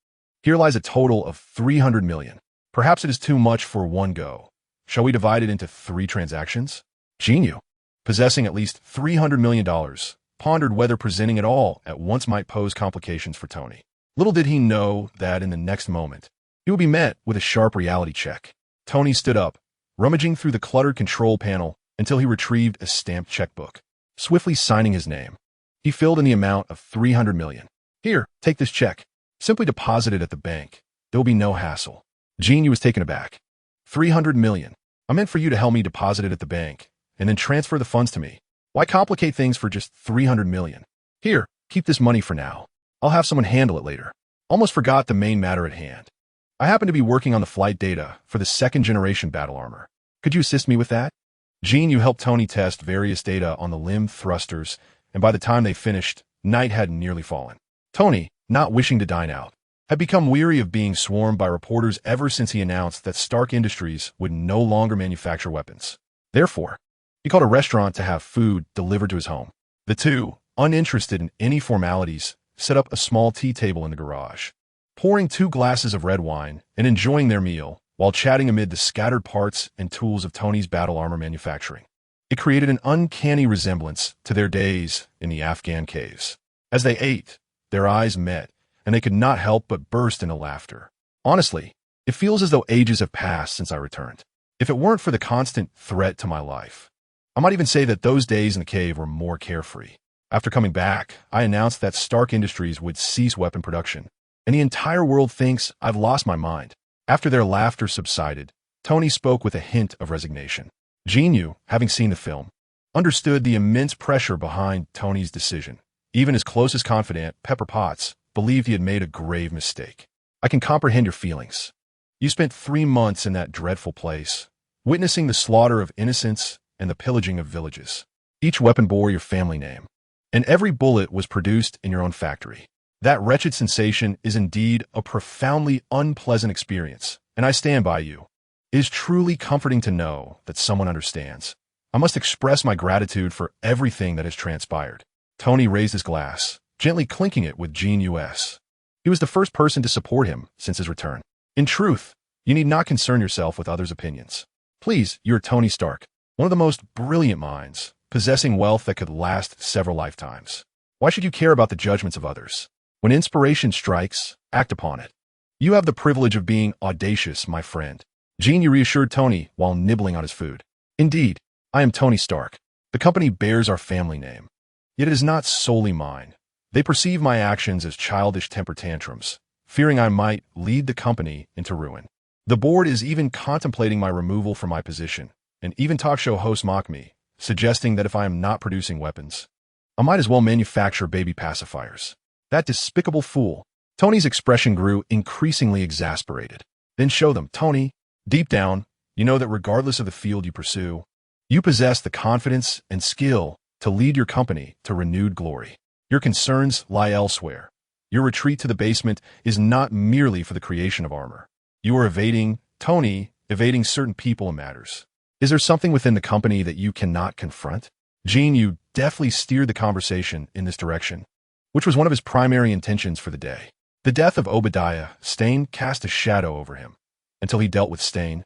Speaker 1: Here lies a total of 300 million. Perhaps it is too much for one go. Shall we divide it into 3 transactions? Jin Yu, possessing at least $300 million, pondered whether presenting it all at once might pose complications for Tony. Little did he know that in the next moment, he would be met with a sharp reality check. Tony stood up, rummaging through the cluttered control panel until he retrieved a stamped checkbook. Swiftly signing his name, he filled in the amount of 300 million. Here, take this check. Simply deposit it at the bank. There will be no hassle. Jin Yu was taken aback. 300 million. I meant for you to help me deposit it at the bank, and then transfer the funds to me. Why complicate things for just 300 million? Here, keep this money for now. I'll have someone handle it later. Almost forgot the main matter at hand. I happen to be working on the flight data for the second-generation battle armor. Could you assist me with that? Jin Yu helped Tony test various data on the limb thrusters, and by the time they finished, night had nearly fallen. Tony, not wishing to dine out, had become weary of being swarmed by reporters ever since he announced that Stark Industries would no longer manufacture weapons. Therefore, he called a restaurant to have food delivered to his home. The two, uninterested in any formalities, set up a small tea table in the garage, pouring 2 glasses of red wine and enjoying their meal while chatting amid the scattered parts and tools of Tony's battle armor manufacturing. It created an uncanny resemblance to their days in the Afghan caves. As they ate, their eyes met, and they could not help but burst into laughter. Honestly, it feels as though ages have passed since I returned. If it weren't for the constant threat to my life, I might even say that those days in the cave were more carefree. After coming back, I announced that Stark Industries would cease weapon production, and the entire world thinks I've lost my mind. After their laughter subsided, Tony spoke with a hint of resignation. Jin Yu, having seen the film, understood the immense pressure behind Tony's decision. Even his closest confidant, Pepper Potts, believed he had made a grave mistake. I can comprehend your feelings. You spent 3 months in that dreadful place, witnessing the slaughter of innocents and the pillaging of villages. Each weapon bore your family name, and every bullet was produced in your own factory. That wretched sensation is indeed a profoundly unpleasant experience, and I stand by you. It is truly comforting to know that someone understands. I must express my gratitude for everything that has transpired. Tony raised his glass, gently clinking it with Jin Yu's. He was the first person to support him since his return. In truth, you need not concern yourself with others' opinions. Please, you're Tony Stark, one of the most brilliant minds, possessing wealth that could last several lifetimes. Why should you care about the judgments of others? When inspiration strikes, act upon it. You have the privilege of being audacious, my friend. Jin Yu reassured Tony while nibbling on his food. Indeed, I am Tony Stark. The company bears our family name. Yet it is not solely mine. They perceive my actions as childish temper tantrums, fearing I might lead the company into ruin. The board is even contemplating my removal from my position, and even talk show hosts mock me, suggesting that if I am not producing weapons, I might as well manufacture baby pacifiers. That despicable fool. Tony's expression grew increasingly exasperated. Then show them, Tony. Deep down, you know that regardless of the field you pursue, you possess the confidence and skill to lead your company to renewed glory. Your concerns lie elsewhere. Your retreat to the basement is not merely for the creation of armor. You are evading certain people and matters. Is there something within the company that you cannot confront? Jin Yu deftly steered the conversation in this direction, which was one of his primary intentions for the day. The death of Obadiah Stane cast a shadow over him. Until he dealt with Stane,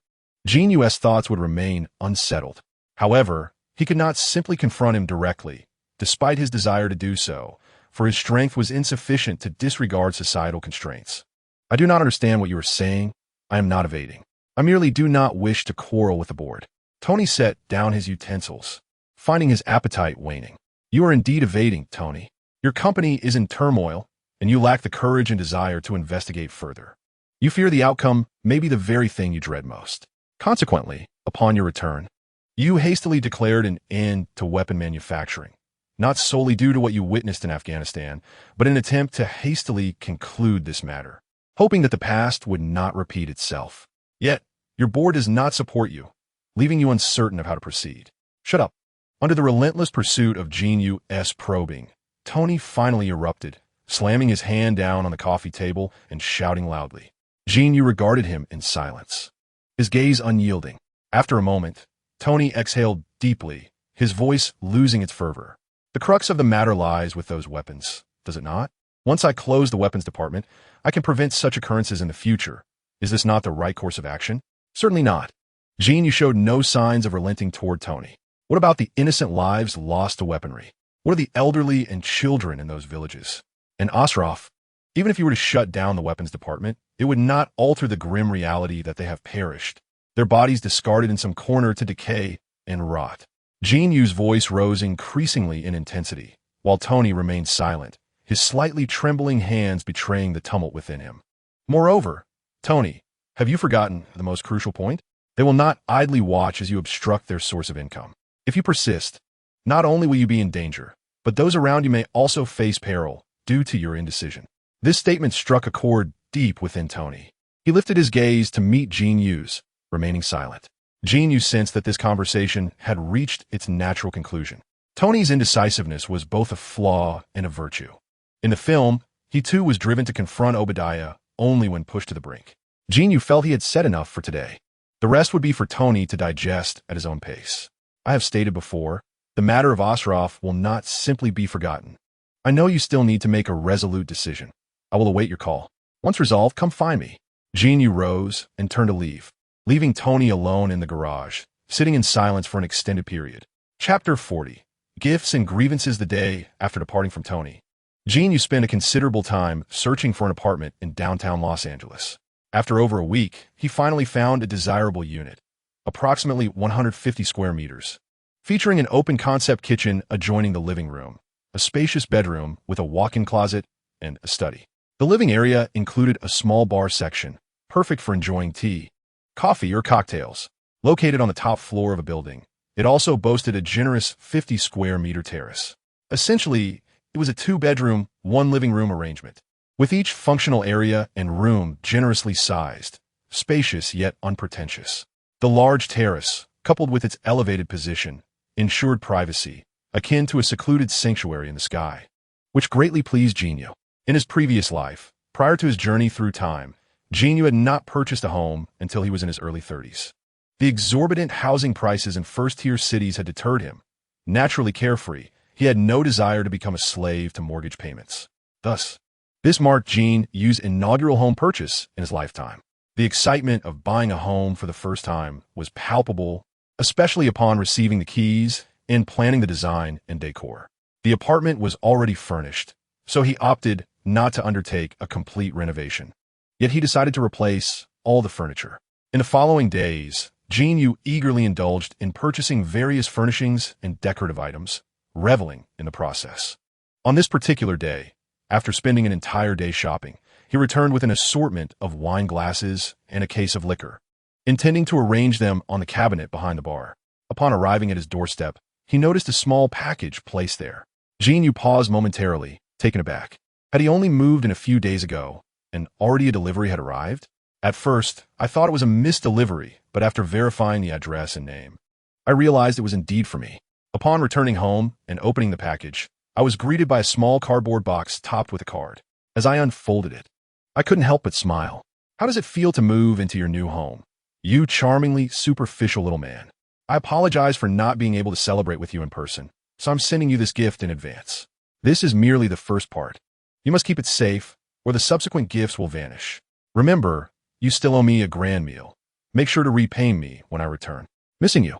Speaker 1: Jin Yu's thoughts would remain unsettled. However, he could not simply confront him directly, despite his desire to do so, for his strength was insufficient to disregard societal constraints. I do not understand what you are saying. I am not evading. I merely do not wish to quarrel with the board. Tony set down his utensils, finding his appetite waning. You are indeed evading, Tony. Your company is in turmoil, and you lack the courage and desire to investigate further. You fear the outcome may be the very thing you dread most. Consequently, upon your return, you hastily declared an end to weapon manufacturing, not solely due to what you witnessed in Afghanistan, but in an attempt to hastily conclude this matter, hoping that the past would not repeat itself. Yet, your board does not support you, leaving you uncertain of how to proceed. Shut up. Under the relentless pursuit of Jin Yu's probing, Tony finally erupted, slamming his hand down on the coffee table and shouting loudly. Jin Yu regarded him in silence, his gaze unyielding. After a moment, Tony exhaled deeply, his voice losing its fervor. The crux of the matter lies with those weapons, does it not? Once I close the weapons department, I can prevent such occurrences in the future. Is this not the right course of action? Certainly not. Jin Yu showed no signs of relenting toward Tony. What about the innocent lives lost to weaponry? What are the elderly and children in those villages? And Ashraf, even if you were to shut down the weapons department, it would not alter the grim reality that they have perished, their bodies discarded in some corner to decay and rot. Jin Yu's voice rose increasingly in intensity, while Tony remained silent, his slightly trembling hands betraying the tumult within him. Moreover, Tony, have you forgotten the most crucial point? They will not idly watch as you obstruct their source of income. If you persist, not only will you be in danger, but those around you may also face peril due to your indecision. This statement struck a chord deep within Tony. He lifted his gaze to meet Jin Yu's, remaining silent. Jin Yu sensed that this conversation had reached its natural conclusion. Tony's indecisiveness was both a flaw and a virtue. In the film, he too was driven to confront Obadiah only when pushed to the brink. Jin Yu felt he had said enough for today. The rest would be for Tony to digest at his own pace. I have stated before, the matter of Ashraf will not simply be forgotten. I know you still need to make a resolute decision. I will await your call. Once resolved, come find me. Jin Yu rose and turned to leave, leaving Tony alone in the garage, sitting in silence for an extended period. Chapter 40. Gifts and Grievances. The day after departing from Tony, Jin Yu spent a considerable time searching for an apartment in downtown Los Angeles. After over a week, he finally found a desirable unit, approximately 150 square meters, featuring an open-concept kitchen adjoining the living room, a spacious bedroom with a walk-in closet, and a study. The living area included a small bar section, perfect for enjoying tea, coffee, or cocktails. Located on the top floor of a building, it also boasted a generous 50-square-meter terrace. Essentially, it was a two-bedroom, one-living-room arrangement, with each functional area and room generously sized, spacious yet unpretentious. The large terrace, coupled with its elevated position, ensured privacy, akin to a secluded sanctuary in the sky, which greatly pleased Jin Yu. In his previous life, prior to his journey through time, Jin Yu had not purchased a home until he was in his early 30s. The exorbitant housing prices in first-tier cities had deterred him. Naturally carefree, he had no desire to become a slave to mortgage payments. Thus, this marked Jin Yu's inaugural home purchase in his lifetime. The excitement of buying a home for the first time was palpable, especially upon receiving the keys and planning the design and decor. The apartment was already furnished, so he opted not to undertake a complete renovation. Yet he decided to replace all the furniture. In the following days, Jin Yu eagerly indulged in purchasing various furnishings and decorative items, reveling in the process. On this particular day, after spending an entire day shopping, he returned with an assortment of wine glasses and a case of liquor, intending to arrange them on the cabinet behind the bar. Upon arriving at his doorstep, he noticed a small package placed there. Jin Yu paused momentarily, taken aback. Had he only moved in a few days ago, and already a delivery had arrived? At first, I thought it was a misdelivery, but after verifying the address and name, I realized it was indeed for me. Upon returning home and opening the package, I was greeted by a small cardboard box topped with a card. As I unfolded it, I couldn't help but smile. How does it feel to move into your new home? You charmingly superficial little man. I apologize for not being able to celebrate with you in person, so I'm sending you this gift in advance. This is merely the first part. You must keep it safe, or the subsequent gifts will vanish. Remember, you still owe me a grand meal. Make sure to repay me when I return. Missing you.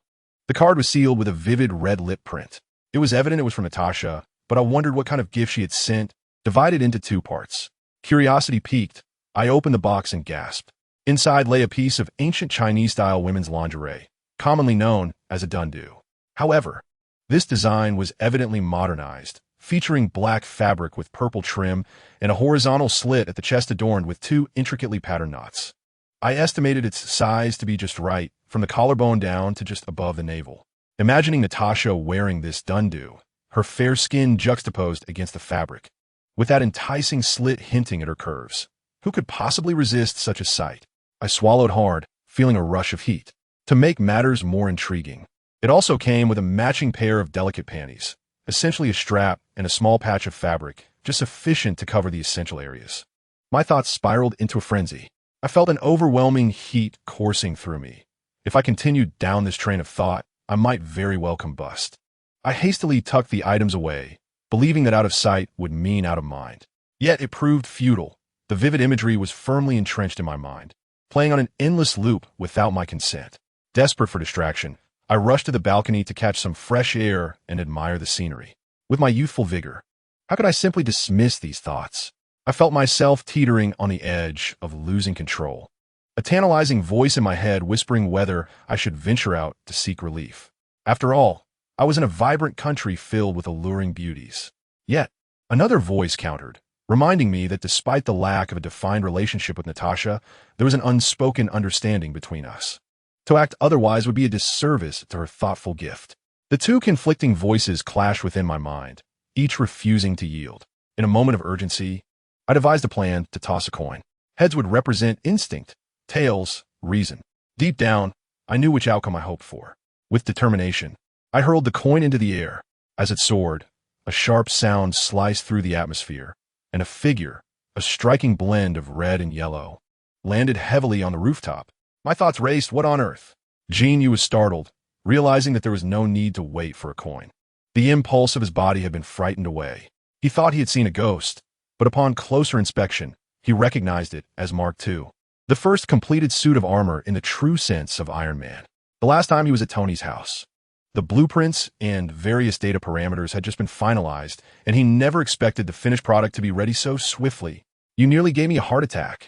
Speaker 1: The card was sealed with a vivid red lip print. It was evident it was from Natasha, but I wondered what kind of gift she had sent, divided into two parts. Curiosity piqued, I opened the box and gasped. Inside lay a piece of ancient Chinese-style women's lingerie, commonly known as a dundu. However, this design was evidently modernized, featuring black fabric with purple trim and a horizontal slit at the chest adorned with two intricately patterned knots. I estimated its size to be just right, from the collarbone down to just above the navel. Imagining Natasha wearing this dundu, her fair skin juxtaposed against the fabric, with that enticing slit hinting at her curves. Who could possibly resist such a sight? I swallowed hard, feeling a rush of heat. To make matters more intriguing, it also came with a matching pair of delicate panties, essentially a strap and a small patch of fabric, just sufficient to cover the essential areas. My thoughts spiraled into a frenzy. I felt an overwhelming heat coursing through me. If I continued down this train of thought, I might very well combust. I hastily tucked the items away, believing that out of sight would mean out of mind. Yet it proved futile. The vivid imagery was firmly entrenched in my mind, playing on an endless loop without my consent. Desperate for distraction, I rushed to the balcony to catch some fresh air and admire the scenery. With my youthful vigor, how could I simply dismiss these thoughts? I felt myself teetering on the edge of losing control. A tantalizing voice in my head whispering whether I should venture out to seek relief. After all, I was in a vibrant country filled with alluring beauties. Yet, another voice countered, reminding me that despite the lack of a defined relationship with Natasha, there was an unspoken understanding between us. To act otherwise would be a disservice to her thoughtful gift. The two conflicting voices clashed within my mind, each refusing to yield. In a moment of urgency, I devised a plan to toss a coin. Heads would represent instinct, tails, reason. Deep down, I knew which outcome I hoped for. With determination, I hurled the coin into the air. As it soared, a sharp sound sliced through the atmosphere, and a figure, a striking blend of red and yellow, landed heavily on the rooftop. My thoughts raced. What on earth? Jin Yu was startled, realizing that there was no need to wait for a coin. The impulse of his body had been frightened away. He thought he had seen a ghost, but upon closer inspection, he recognized it as Mark II, the first completed suit of armor in the true sense of Iron Man. The last time he was at Tony's house. The blueprints and various data parameters had just been finalized, and he never expected the finished product to be ready so swiftly. You nearly gave me a heart attack.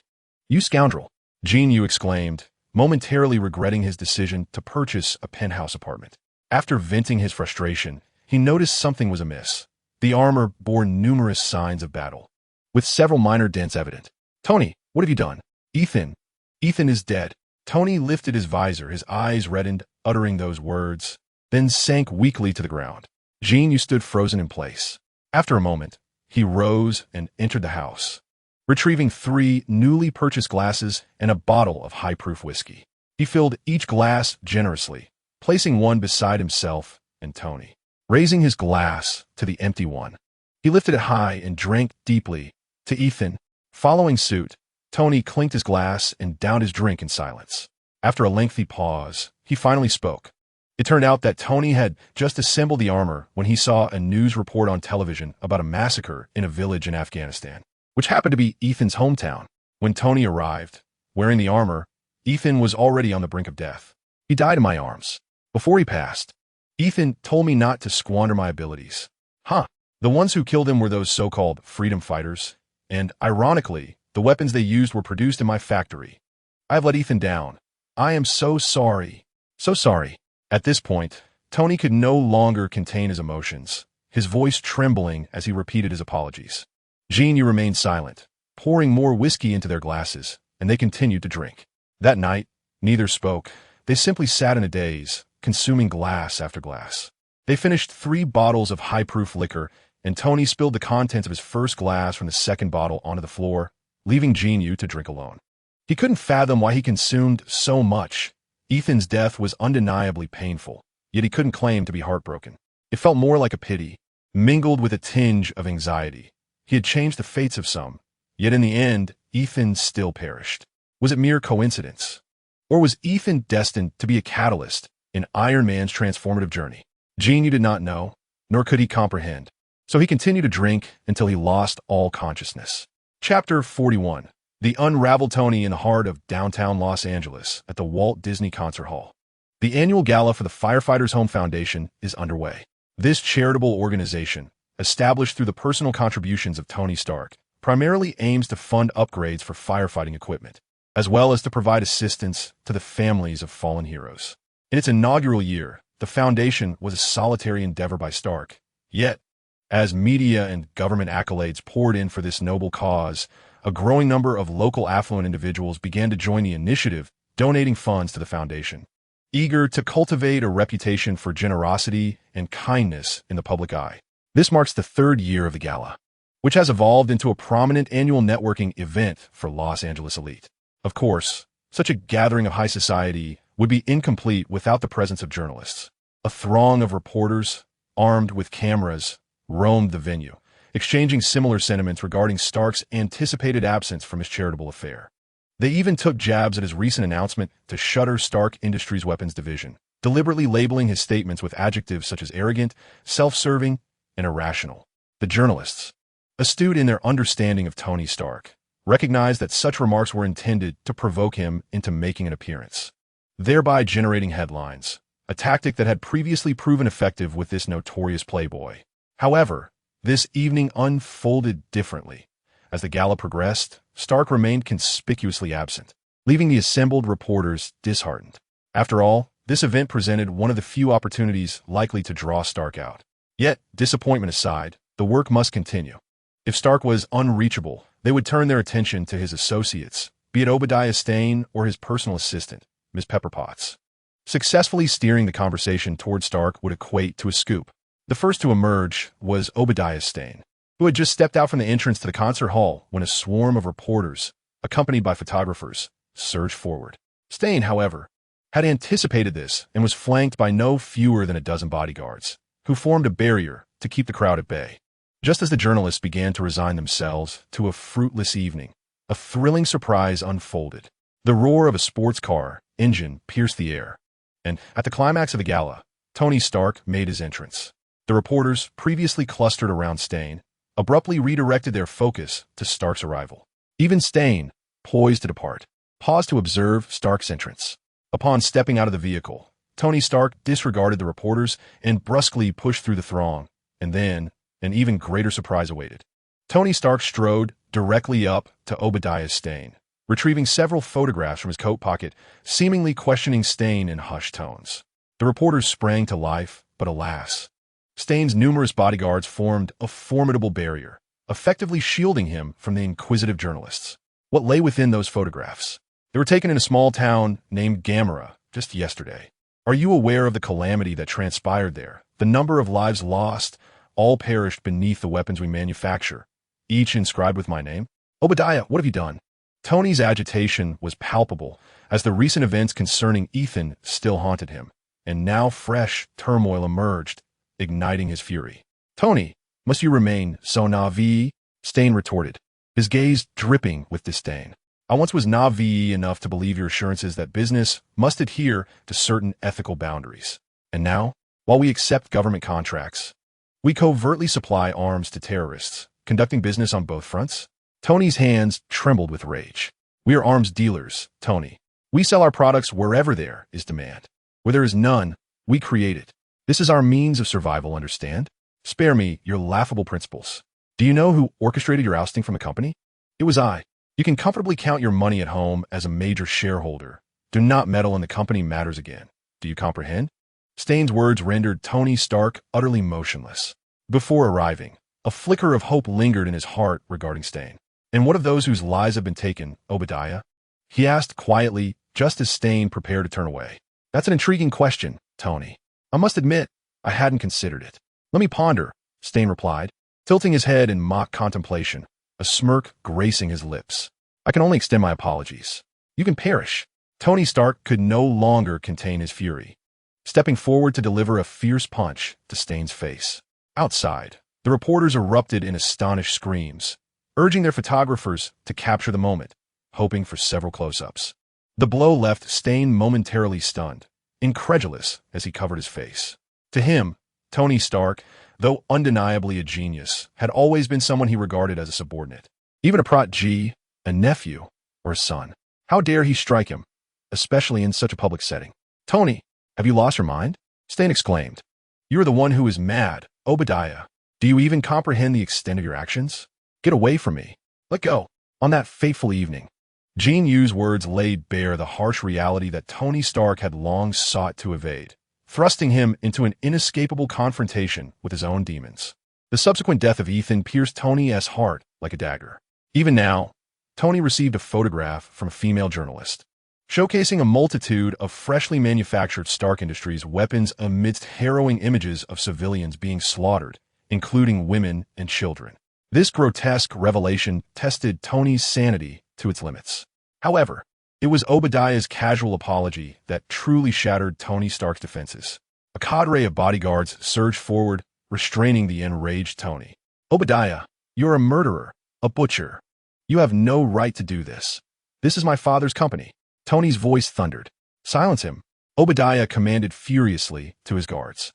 Speaker 1: You scoundrel, Jin Yu exclaimed, momentarily regretting his decision to purchase a penthouse apartment. After venting his frustration, he noticed something was amiss. The armor bore numerous signs of battle, with several minor dents evident. Tony, what have you done? Ethan is dead. Tony lifted his visor, his eyes reddened, uttering those words, then sank weakly to the ground. Jin Yu stood frozen in place. After a moment, he rose and entered the house, retrieving 3 newly purchased glasses and a bottle of high-proof whiskey. He filled each glass generously, placing one beside himself and Tony. Raising his glass to the empty one, he lifted it high and drank deeply. To Ethan, following suit, Tony clinked his glass and downed his drink in silence. After a lengthy pause, he finally spoke. It turned out that Tony had just assembled the armor when he saw a news report on television about a massacre in a village in Afghanistan, which happened to be Ethan's hometown. When Tony arrived, wearing the armor, Ethan was already on the brink of death. He died in my arms. Before he passed, Ethan told me not to squander my abilities. The ones who killed him were those so-called freedom fighters, and, ironically, the weapons they used were produced in my factory. I have let Ethan down. I am so sorry. So sorry. At this point, Tony could no longer contain his emotions, his voice trembling as he repeated his apologies. Jin Yu remained silent, pouring more whiskey into their glasses, and they continued to drink. That night, neither spoke. They simply sat in a daze, consuming glass after glass. They finished 3 bottles of high-proof liquor, and Tony spilled the contents of his first glass from the second bottle onto the floor, leaving Jin Yu to drink alone. He couldn't fathom why he consumed so much. Ethan's death was undeniably painful, yet he couldn't claim to be heartbroken. It felt more like a pity, mingled with a tinge of anxiety. He had changed the fates of some, yet in the end, Ethan still perished. Was it mere coincidence? Or was Ethan destined to be a catalyst in Iron Man's transformative journey? Jin Yu did not know, nor could he comprehend. So he continued to drink until he lost all consciousness. Chapter 41. The unraveled Tony in the heart of downtown Los Angeles at the Walt Disney Concert Hall. The annual gala for the Firefighters Home Foundation is underway. This charitable organization, established through the personal contributions of Tony Stark, primarily aims to fund upgrades for firefighting equipment, as well as to provide assistance to the families of fallen heroes. In its inaugural year, the foundation was a solitary endeavor by Stark. Yet, as media and government accolades poured in for this noble cause, a growing number of local affluent individuals began to join the initiative, donating funds to the foundation, eager to cultivate a reputation for generosity and kindness in the public eye. This marks the 3rd year of the gala, which has evolved into a prominent annual networking event for Los Angeles elite. Of course, such a gathering of high society would be incomplete without the presence of journalists. A throng of reporters, armed with cameras, roamed the venue, exchanging similar sentiments regarding Stark's anticipated absence from his charitable affair. They even took jabs at his recent announcement to shutter Stark Industries' weapons division, deliberately labeling his statements with adjectives such as arrogant, self-serving, and irrational. The journalists, astute in their understanding of Tony Stark, recognized that such remarks were intended to provoke him into making an appearance, thereby generating headlines, a tactic that had previously proven effective with this notorious playboy. However, this evening unfolded differently. As the gala progressed, Stark remained conspicuously absent, leaving the assembled reporters disheartened. After all, this event presented one of the few opportunities likely to draw Stark out. Yet, disappointment aside, the work must continue. If Stark was unreachable, they would turn their attention to his associates, be it Obadiah Stane or his personal assistant, Ms. Pepperpotts. Successfully steering the conversation toward Stark would equate to a scoop. The first to emerge was Obadiah Stane, who had just stepped out from the entrance to the concert hall when a swarm of reporters, accompanied by photographers, surged forward. Stane, however, had anticipated this and was flanked by no fewer than a dozen bodyguards, who formed a barrier to keep the crowd at bay. Just as the journalists began to resign themselves to a fruitless evening, a thrilling surprise unfolded. The roar of a sports car engine pierced the air, and at the climax of the gala, Tony Stark made his entrance. The reporters, previously clustered around Stane, abruptly redirected their focus to Stark's arrival. Even Stane, poised to depart, paused to observe Stark's entrance. Upon stepping out of the vehicle, Tony Stark disregarded the reporters and brusquely pushed through the throng, and then an even greater surprise awaited. Tony Stark strode directly up to Obadiah Stane, retrieving several photographs from his coat pocket, seemingly questioning Stane in hushed tones. The reporters sprang to life, but alas, Stane's numerous bodyguards formed a formidable barrier, effectively shielding him from the inquisitive journalists. What lay within those photographs? They were taken in a small town named Gamera just yesterday. Are you aware of the calamity that transpired there? The number of lives lost, all perished beneath the weapons we manufacture, each inscribed with my name? Obadiah, what have you done? Tony's agitation was palpable as the recent events concerning Ethan still haunted him, and now fresh turmoil emerged, igniting his fury. Tony, must you remain so naive? Stane retorted, his gaze dripping with disdain. I once was naive enough to believe your assurances that business must adhere to certain ethical boundaries. And now, while we accept government contracts, we covertly supply arms to terrorists, conducting business on both fronts? Tony's hands trembled with rage. We are arms dealers, Tony. We sell our products wherever there is demand. Where there is none, we create it. This is our means of survival, understand? Spare me your laughable principles. Do you know who orchestrated your ousting from the company? It was I. You can comfortably count your money at home as a major shareholder. Do not meddle in the company matters again. Do you comprehend? Stane's words rendered Tony Stark utterly motionless. Before arriving, a flicker of hope lingered in his heart regarding Stane. And what of those whose lives have been taken, Obadiah? He asked quietly, just as Stane prepared to turn away. That's an intriguing question, Tony. I must admit, I hadn't considered it. Let me ponder, Stane replied, tilting his head in mock contemplation, a smirk gracing his lips. I can only extend my apologies. You can perish. Tony Stark could no longer contain his fury, stepping forward to deliver a fierce punch to Stane's face. Outside, the reporters erupted in astonished screams, urging their photographers to capture the moment, hoping for several close-ups. The blow left Stane momentarily stunned, incredulous as he covered his face. To him, Tony Stark, though undeniably a genius, had always been someone he regarded as a subordinate. Even a protege, a nephew, or a son. How dare he strike him, especially in such a public setting? Tony, have you lost your mind? Stane exclaimed. You are the one who is mad, Obadiah. Do you even comprehend the extent of your actions? Get away from me. Let go. On that fateful evening, Jin Yu's words laid bare the harsh reality that Tony Stark had long sought to evade, thrusting him into an inescapable confrontation with his own demons. The subsequent death of Ethan pierced Tony's heart like a dagger. Even now, Tony received a photograph from a female journalist, showcasing a multitude of freshly manufactured Stark Industries weapons amidst harrowing images of civilians being slaughtered, including women and children. This grotesque revelation tested Tony's sanity to its limits. However, it was Obadiah's casual apology that truly shattered Tony Stark's defenses. A cadre of bodyguards surged forward, restraining the enraged Tony. "Obadiah, you're a murderer, a butcher. You have no right to do this. This is my father's company." Tony's voice thundered. "Silence him," Obadiah commanded furiously to his guards.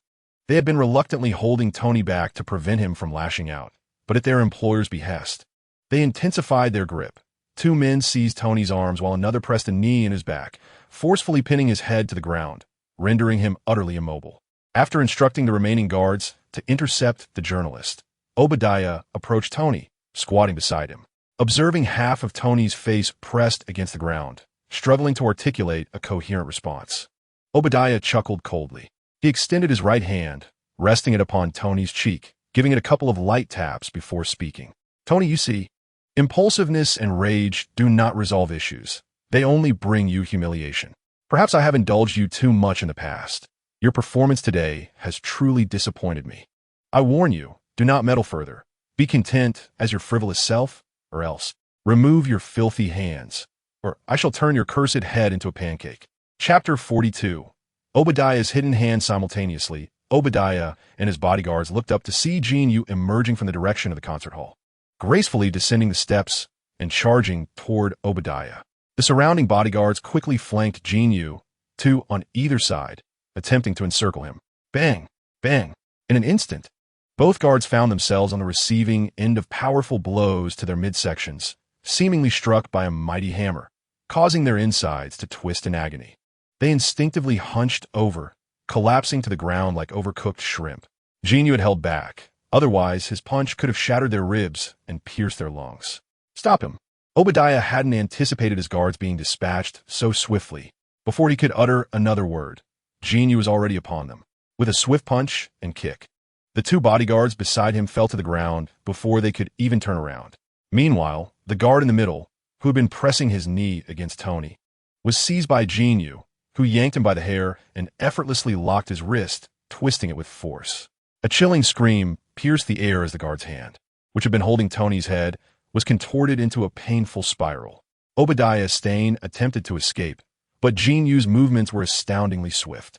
Speaker 1: They had been reluctantly holding Tony back to prevent him from lashing out, but at their employer's behest. They intensified their grip. Two men seized Tony's arms while another pressed a knee in his back, forcefully pinning his head to the ground, rendering him utterly immobile. After instructing the remaining guards to intercept the journalist, Obadiah approached Tony, squatting beside him. Observing half of Tony's face pressed against the ground, struggling to articulate a coherent response, Obadiah chuckled coldly. He extended his right hand, resting it upon Tony's cheek, giving it a couple of light taps before speaking. "Tony, you see, impulsiveness and rage do not resolve issues. They only bring you humiliation. Perhaps I have indulged you too much in the past. Your performance today has truly disappointed me. I warn you, do not meddle further. Be content as your frivolous self, or else remove your filthy hands, or I shall turn your cursed head into a pancake." Chapter 42. Obadiah's hidden hand. Simultaneously, Obadiah and his bodyguards looked up to see Jin Yu emerging from the direction of the concert hall, gracefully descending the steps and charging toward Obadiah. The surrounding bodyguards quickly flanked Jin Yu, two on either side, attempting to encircle him. Bang! Bang! In an instant, both guards found themselves on the receiving end of powerful blows to their midsections, seemingly struck by a mighty hammer, causing their insides to twist in agony. They instinctively hunched over, collapsing to the ground like overcooked shrimp. Jin Yu had held back. Otherwise, his punch could have shattered their ribs and pierced their lungs. "Stop him!" Obadiah hadn't anticipated his guards being dispatched so swiftly. Before he could utter another word, Jin Yu was already upon them, with a swift punch and kick. The two bodyguards beside him fell to the ground before they could even turn around. Meanwhile, the guard in the middle, who had been pressing his knee against Tony, was seized by Jin Yu, who yanked him by the hair and effortlessly locked his wrist, twisting it with force. A chilling scream pierced the air as the guard's hand, which had been holding Tony's head, was contorted into a painful spiral. Obadiah Stane attempted to escape, but Jin Yu's movements were astoundingly swift.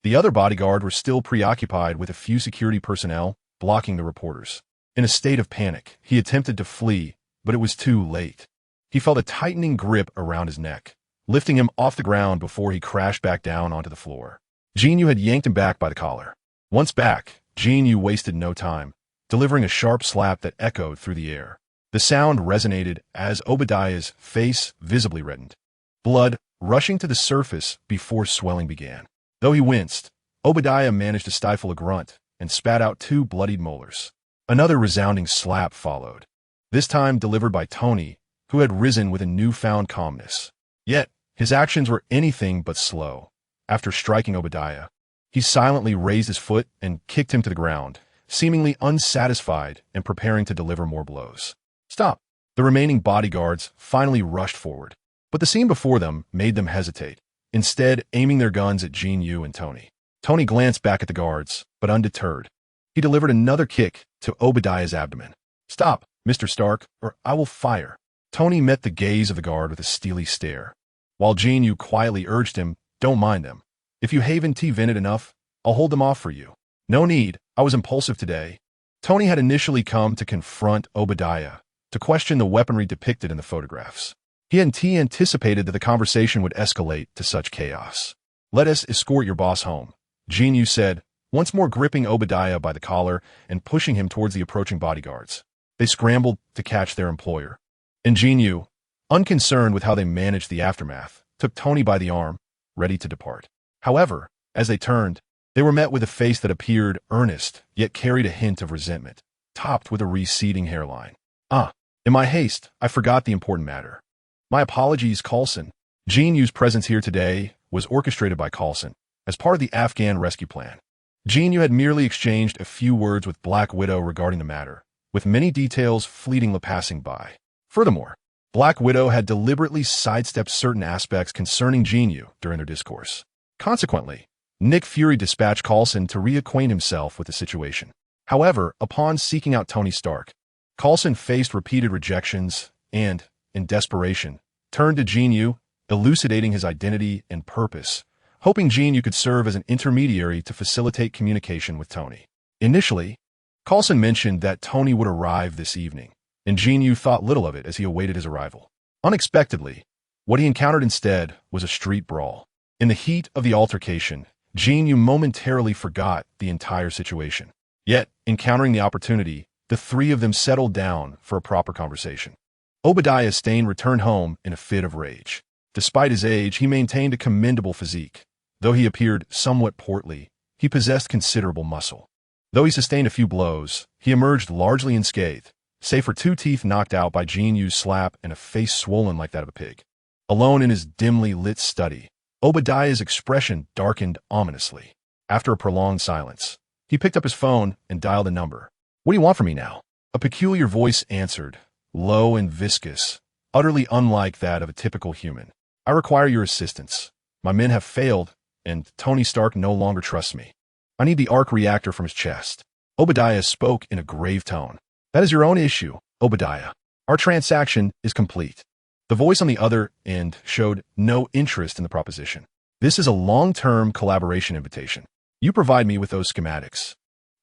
Speaker 1: The other bodyguard were still preoccupied with a few security personnel blocking the reporters. In a state of panic, he attempted to flee, but it was too late. He felt a tightening grip around his neck, lifting him off the ground before he crashed back down onto the floor. Jin Yu had yanked him back by the collar. Once back, Jin Yu wasted no time, delivering a sharp slap that echoed through the air. The sound resonated as Obadiah's face visibly reddened, blood rushing to the surface before swelling began. Though he winced, Obadiah managed to stifle a grunt and spat out two bloodied molars. Another resounding slap followed, this time delivered by Tony, who had risen with a newfound calmness. Yet, his actions were anything but slow. After striking Obadiah, he silently raised his foot and kicked him to the ground, seemingly unsatisfied and preparing to deliver more blows. "Stop!" The remaining bodyguards finally rushed forward, but the scene before them made them hesitate, instead aiming their guns at Jin Yu and Tony. Tony glanced back at the guards, but undeterred. He delivered another kick to Obadiah's abdomen. "Stop, Mr. Stark, or I will fire." Tony met the gaze of the guard with a steely stare, while Jin Yu quietly urged him, "Don't mind them. If you haven vented enough, I'll hold them off for you." "No need, I was impulsive today." Tony had initially come to confront Obadiah, to question the weaponry depicted in the photographs. He hadn't anticipated that the conversation would escalate to such chaos. "Let us escort your boss home," Jin Yu said, once more gripping Obadiah by the collar and pushing him towards the approaching bodyguards. They scrambled to catch their employer, and Jin Yu, unconcerned with how they managed the aftermath, took Tony by the arm, ready to depart. However, as they turned, they were met with a face that appeared earnest, yet carried a hint of resentment, topped with a receding hairline. In my haste, I forgot the important matter. My apologies, Coulson." Jin Yu's presence here today was orchestrated by Coulson as part of the Afghan rescue plan. Jin Yu had merely exchanged a few words with Black Widow regarding the matter, with many details fleetingly passing by. Furthermore, Black Widow had deliberately sidestepped certain aspects concerning Jin Yu during their discourse. Consequently, Nick Fury dispatched Coulson to reacquaint himself with the situation. However, upon seeking out Tony Stark, Coulson faced repeated rejections and, in desperation, turned to Jin Yu, elucidating his identity and purpose, hoping Jin Yu could serve as an intermediary to facilitate communication with Tony. Initially, Coulson mentioned that Tony would arrive this evening, and Jin Yu thought little of it as he awaited his arrival. Unexpectedly, what he encountered instead was a street brawl. In the heat of the altercation, Jin Yu momentarily forgot the entire situation. Yet, encountering the opportunity, the three of them settled down for a proper conversation. Obadiah Stane returned home in a fit of rage. Despite his age, he maintained a commendable physique. Though he appeared somewhat portly, he possessed considerable muscle. Though he sustained a few blows, he emerged largely unscathed, save for 2 teeth knocked out by Jin Yu's slap and a face swollen like that of a pig. Alone in his dimly lit study, Obadiah's expression darkened ominously. After a prolonged silence, he picked up his phone and dialed a number. "What do you want from me now?" A peculiar voice answered, low and viscous, utterly unlike that of a typical human. "I require your assistance. My men have failed, and Tony Stark no longer trusts me. I need the arc reactor from his chest." Obadiah spoke in a grave tone. "That is your own issue, Obadiah. Our transaction is complete." The voice on the other end showed no interest in the proposition. "This is a long-term collaboration invitation. You provide me with those schematics,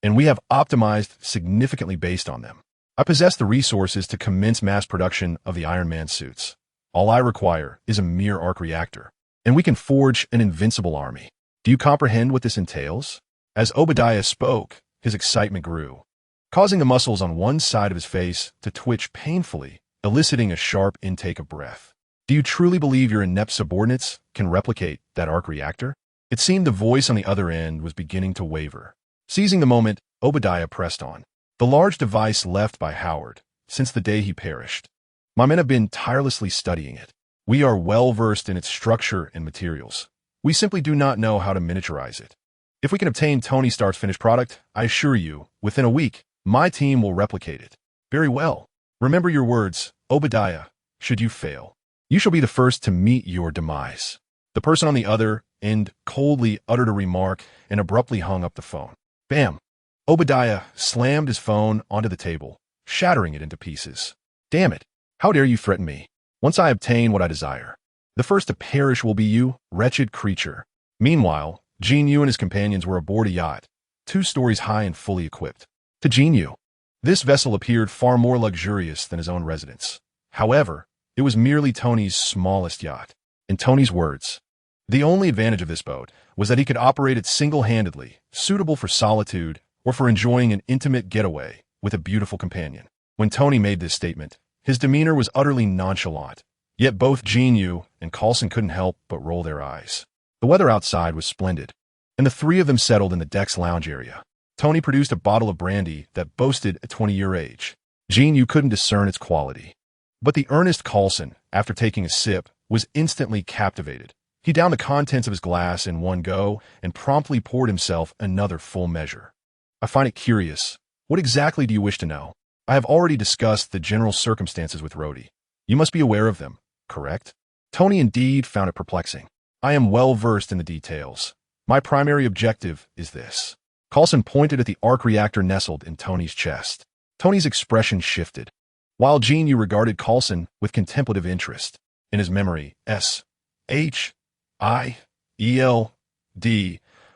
Speaker 1: and we have optimized significantly based on them. I possess the resources to commence mass production of the Iron Man suits. All I require is a mere arc reactor, and we can forge an invincible army. Do you comprehend what this entails?" As Obadiah spoke, his excitement grew, causing the muscles on one side of his face to twitch painfully, eliciting a sharp intake of breath. "Do you truly believe your inept subordinates can replicate that arc reactor?" It seemed the voice on the other end was beginning to waver. Seizing the moment, Obadiah pressed on. "The large device left by Howard, since the day he perished. My men have been tirelessly studying it. We are well versed in its structure and materials. We simply do not know how to miniaturize it. If we can obtain Tony Stark's finished product, I assure you, within a week, my team will replicate it." "Very well. Remember your words, Obadiah. Should you fail, you shall be the first to meet your demise." The person on the other end coldly uttered a remark and abruptly hung up the phone. Bam! Obadiah slammed his phone onto the table, shattering it into pieces. "Damn it! How dare you threaten me? Once I obtain what I desire, the first to perish will be you, wretched creature." Meanwhile, Jin Yu and his companions were aboard a yacht, 2 stories high and fully equipped. To Jin Yu, this vessel appeared far more luxurious than his own residence. However, it was merely Tony's smallest yacht. In Tony's words, the only advantage of this boat was that he could operate it single-handedly, suitable for solitude or for enjoying an intimate getaway with a beautiful companion. When Tony made this statement, his demeanor was utterly nonchalant, yet both Jin Yu and Coulson couldn't help but roll their eyes. The weather outside was splendid, and the 3 of them settled in the deck's lounge area. Tony produced a bottle of brandy that boasted a 20-year age. Jin Yu couldn't discern its quality, but the earnest Coulson, after taking a sip, was instantly captivated. He downed the contents of his glass in one go and promptly poured himself another full measure. "I find it curious. What exactly do you wish to know?" "I have already discussed the general circumstances with Rhodey. You must be aware of them, correct?" Tony indeed found it perplexing. "I am well versed in the details. My primary objective is this." Coulson pointed at the arc reactor nestled in Tony's chest. Tony's expression shifted, while Jin Yu regarded Coulson with contemplative interest. In his memory, SHIELD,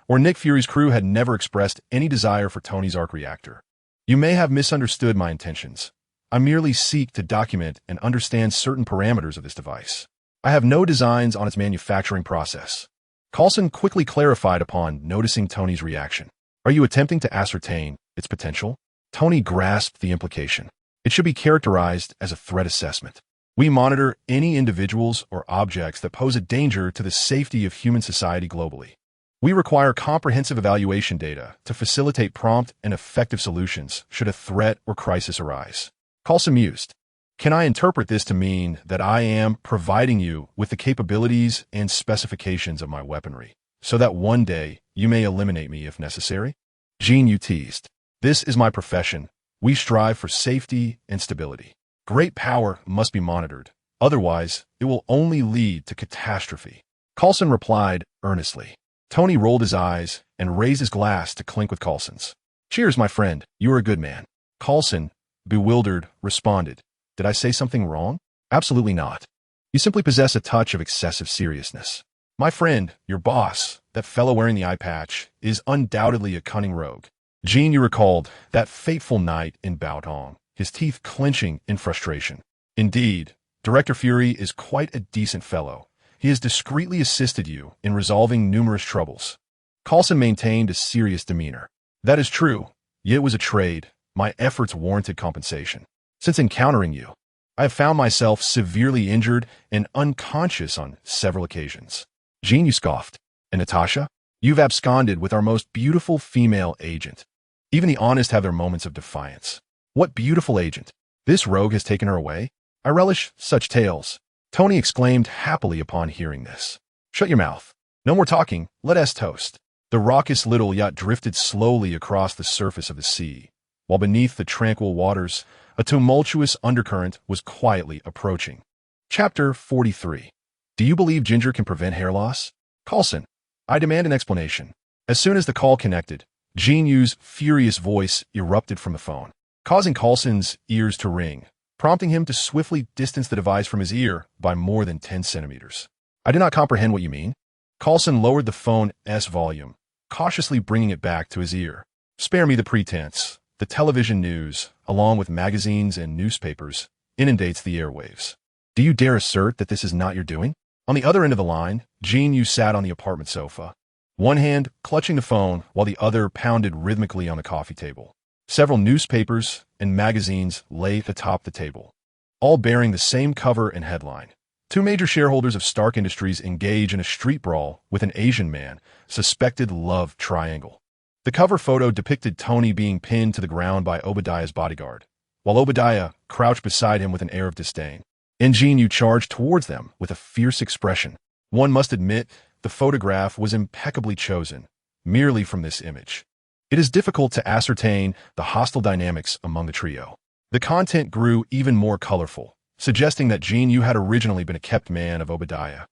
Speaker 1: or Nick Fury's crew had never expressed any desire for Tony's arc reactor. "You may have misunderstood my intentions. I merely seek to document and understand certain parameters of this device. I have no designs on its manufacturing process." Coulson quickly clarified upon noticing Tony's reaction. "Are you attempting to ascertain its potential?" Tony grasped the implication. "It should be characterized as a threat assessment. We monitor any individuals or objects that pose a danger to the safety of human society globally. We require comprehensive evaluation data to facilitate prompt and effective solutions should a threat or crisis arise." Coulson mused. "Can I interpret this to mean that I am providing you with the capabilities and specifications of my weaponry, so that one day you may eliminate me if necessary?" Jin Yu teased. "This is my profession. We strive for safety and stability. Great power must be monitored, otherwise it will only lead to catastrophe." Coulson replied earnestly. Tony rolled his eyes and raised his glass to clink with Coulson's. "Cheers, my friend. You are a good man." Coulson, bewildered, responded, "Did I say something wrong?" "Absolutely not. You simply possess a touch of excessive seriousness. My friend, your boss, that fellow wearing the eye patch, is undoubtedly a cunning rogue. Jin Yu recalled that fateful night in Baotong, his teeth clenching in frustration. Indeed, Director Fury is quite a decent fellow. He has discreetly assisted you in resolving numerous troubles. Coulson maintained a serious demeanor. That is true, yet it was a trade. My efforts warranted compensation. Since encountering you, I have found myself severely injured and unconscious on several occasions. Jin Yu scoffed. And Natasha? You've absconded with our most beautiful female agent. Even the honest have their moments of defiance. What beautiful agent? This rogue has taken her away? I relish such tales. Tony exclaimed happily upon hearing this. Shut your mouth. No more talking, let us toast. The raucous little yacht drifted slowly across the surface of the sea, while beneath the tranquil waters, a tumultuous undercurrent was quietly approaching. Chapter 43. Do you believe ginger can prevent hair loss? Coulson, I demand an explanation. As soon as the call connected, Jin Yu's furious voice erupted from the phone, causing Coulson's ears to ring, prompting him to swiftly distance the device from his ear by more than 10 centimeters. I do not comprehend what you mean. Coulson lowered the phone's volume, cautiously bringing it back to his ear. Spare me the pretense. The television news, along with magazines and newspapers, inundates the airwaves. Do you dare assert that this is not your doing? On the other end of the line, Jin Yu sat on the apartment sofa, one hand clutching the phone while the other pounded rhythmically on the coffee table. Several newspapers and magazines lay atop the table, all bearing the same cover and headline. Two major shareholders of Stark Industries engage in a street brawl with an Asian man, suspected love triangle. The cover photo depicted Tony being pinned to the ground by Obadiah's bodyguard, while Obadiah crouched beside him with an air of disdain. Jin Yu charged towards them with a fierce expression. One must admit, the photograph was impeccably chosen, merely from this image. It is difficult to ascertain the hostile dynamics among the trio. The content grew even more colorful, suggesting that Jin Yu had originally been a kept man of Obadiah,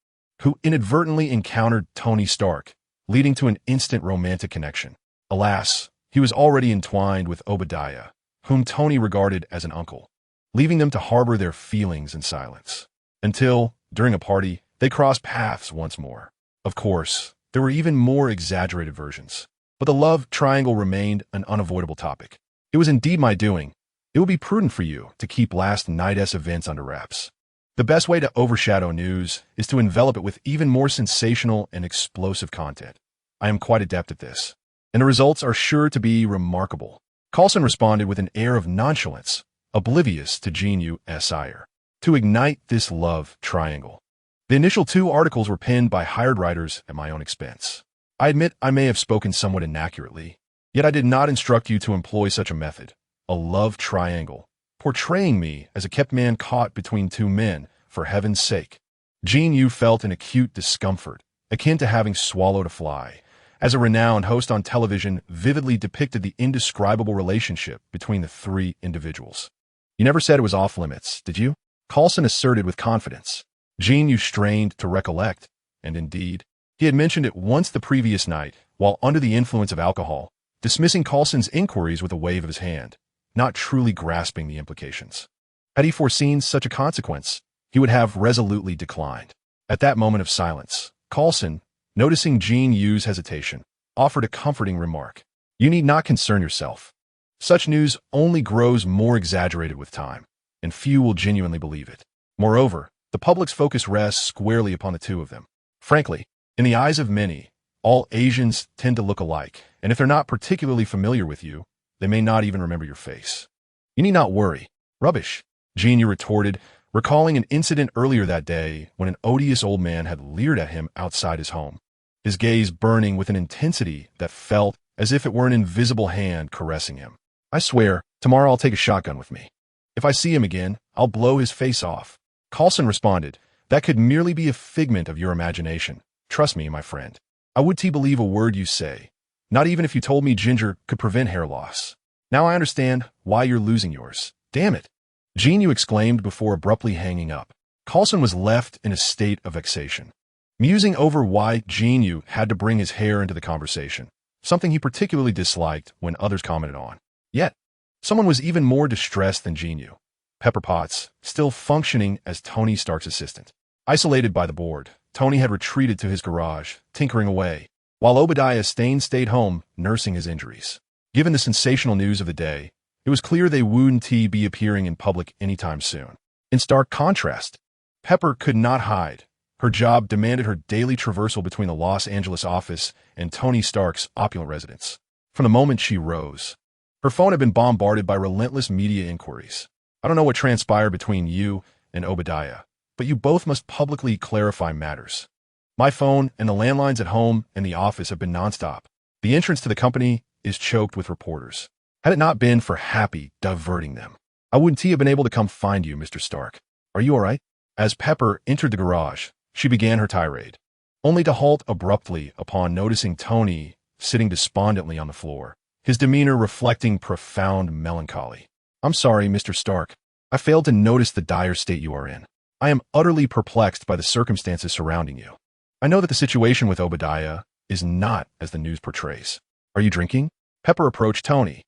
Speaker 1: who inadvertently encountered Tony Stark, leading to an instant romantic connection. Alas, he was already entwined with Obadiah, whom Tony regarded as an uncle, leaving them to harbor their feelings in silence. Until, during a party, they crossed paths once more. Of course, there were even more exaggerated versions, but the love triangle remained an unavoidable topic. It was indeed my doing. It would be prudent for you to keep last night's events under wraps. The best way to overshadow news is to envelop it with even more sensational and explosive content. I am quite adept at this, and the results are sure to be remarkable. Coulson responded with an air of nonchalance, oblivious to Jin Yu's ire. To ignite this love triangle. The initial 2 articles were penned by hired writers at my own expense. I admit I may have spoken somewhat inaccurately, yet I did not instruct you to employ such a method. A love triangle, portraying me as a kept man caught between 2 men, for heaven's sake. Jin Yu felt an acute discomfort, akin to having swallowed a fly, as a renowned host on television vividly depicted the indescribable relationship between the 3 individuals. You never said it was off limits, did you? Coulson asserted with confidence. Jin Yu strained to recollect, and indeed, he had mentioned it once the previous night, while under the influence of alcohol, dismissing Coulson's inquiries with a wave of his hand, not truly grasping the implications. Had he foreseen such a consequence, he would have resolutely declined. At that moment of silence, Coulson, noticing Jin Yu's hesitation, offered a comforting remark. You need not concern yourself. Such news only grows more exaggerated with time, and few will genuinely believe it. Moreover, the public's focus rests squarely upon the 2 of them. Frankly, in the eyes of many, all Asians tend to look alike, and if they're not particularly familiar with you, they may not even remember your face. You need not worry. Rubbish, Jin Yu retorted, recalling an incident earlier that day when an odious old man had leered at him outside his home, his gaze burning with an intensity that felt as if it were an invisible hand caressing him. I swear, tomorrow I'll take a shotgun with me. If I see him again, I'll blow his face off. Coulson responded, that could merely be a figment of your imagination. Trust me, my friend. I would believe a word you say, not even if you told me ginger could prevent hair loss. Now I understand why you're losing yours. Damn it. Jin Yu exclaimed before abruptly hanging up. Coulson was left in a state of vexation, musing over why Jin Yu had to bring his hair into the conversation, something he particularly disliked when others commented on. Yet, someone was even more distressed than Jin Yu. Pepper Potts, still functioning as Tony Stark's assistant. Isolated by the board, Tony had retreated to his garage, tinkering away, while Obadiah stayed home, nursing his injuries. Given the sensational news of the day, it was clear they wouldn't be appearing in public anytime soon. In stark contrast, Pepper could not hide. Her job demanded her daily traversal between the Los Angeles office and Tony Stark's opulent residence. From the moment she rose, her phone had been bombarded by relentless media inquiries. I don't know what transpired between you and Obadiah, but you both must publicly clarify matters. My phone and the landlines at home and the office have been nonstop. The entrance to the company is choked with reporters. Had it not been for Happy diverting them, I wouldn't have been able to come find you, Mr. Stark. Are you all right? As Pepper entered the garage, she began her tirade, only to halt abruptly upon noticing Tony sitting despondently on the floor, his demeanor reflecting profound melancholy. I'm sorry, Mr. Stark. I failed to notice the dire state you are in. I am utterly perplexed by the circumstances surrounding you. I know that the situation with Obadiah is not as the news portrays. Are you drinking? Pepper approached Tony,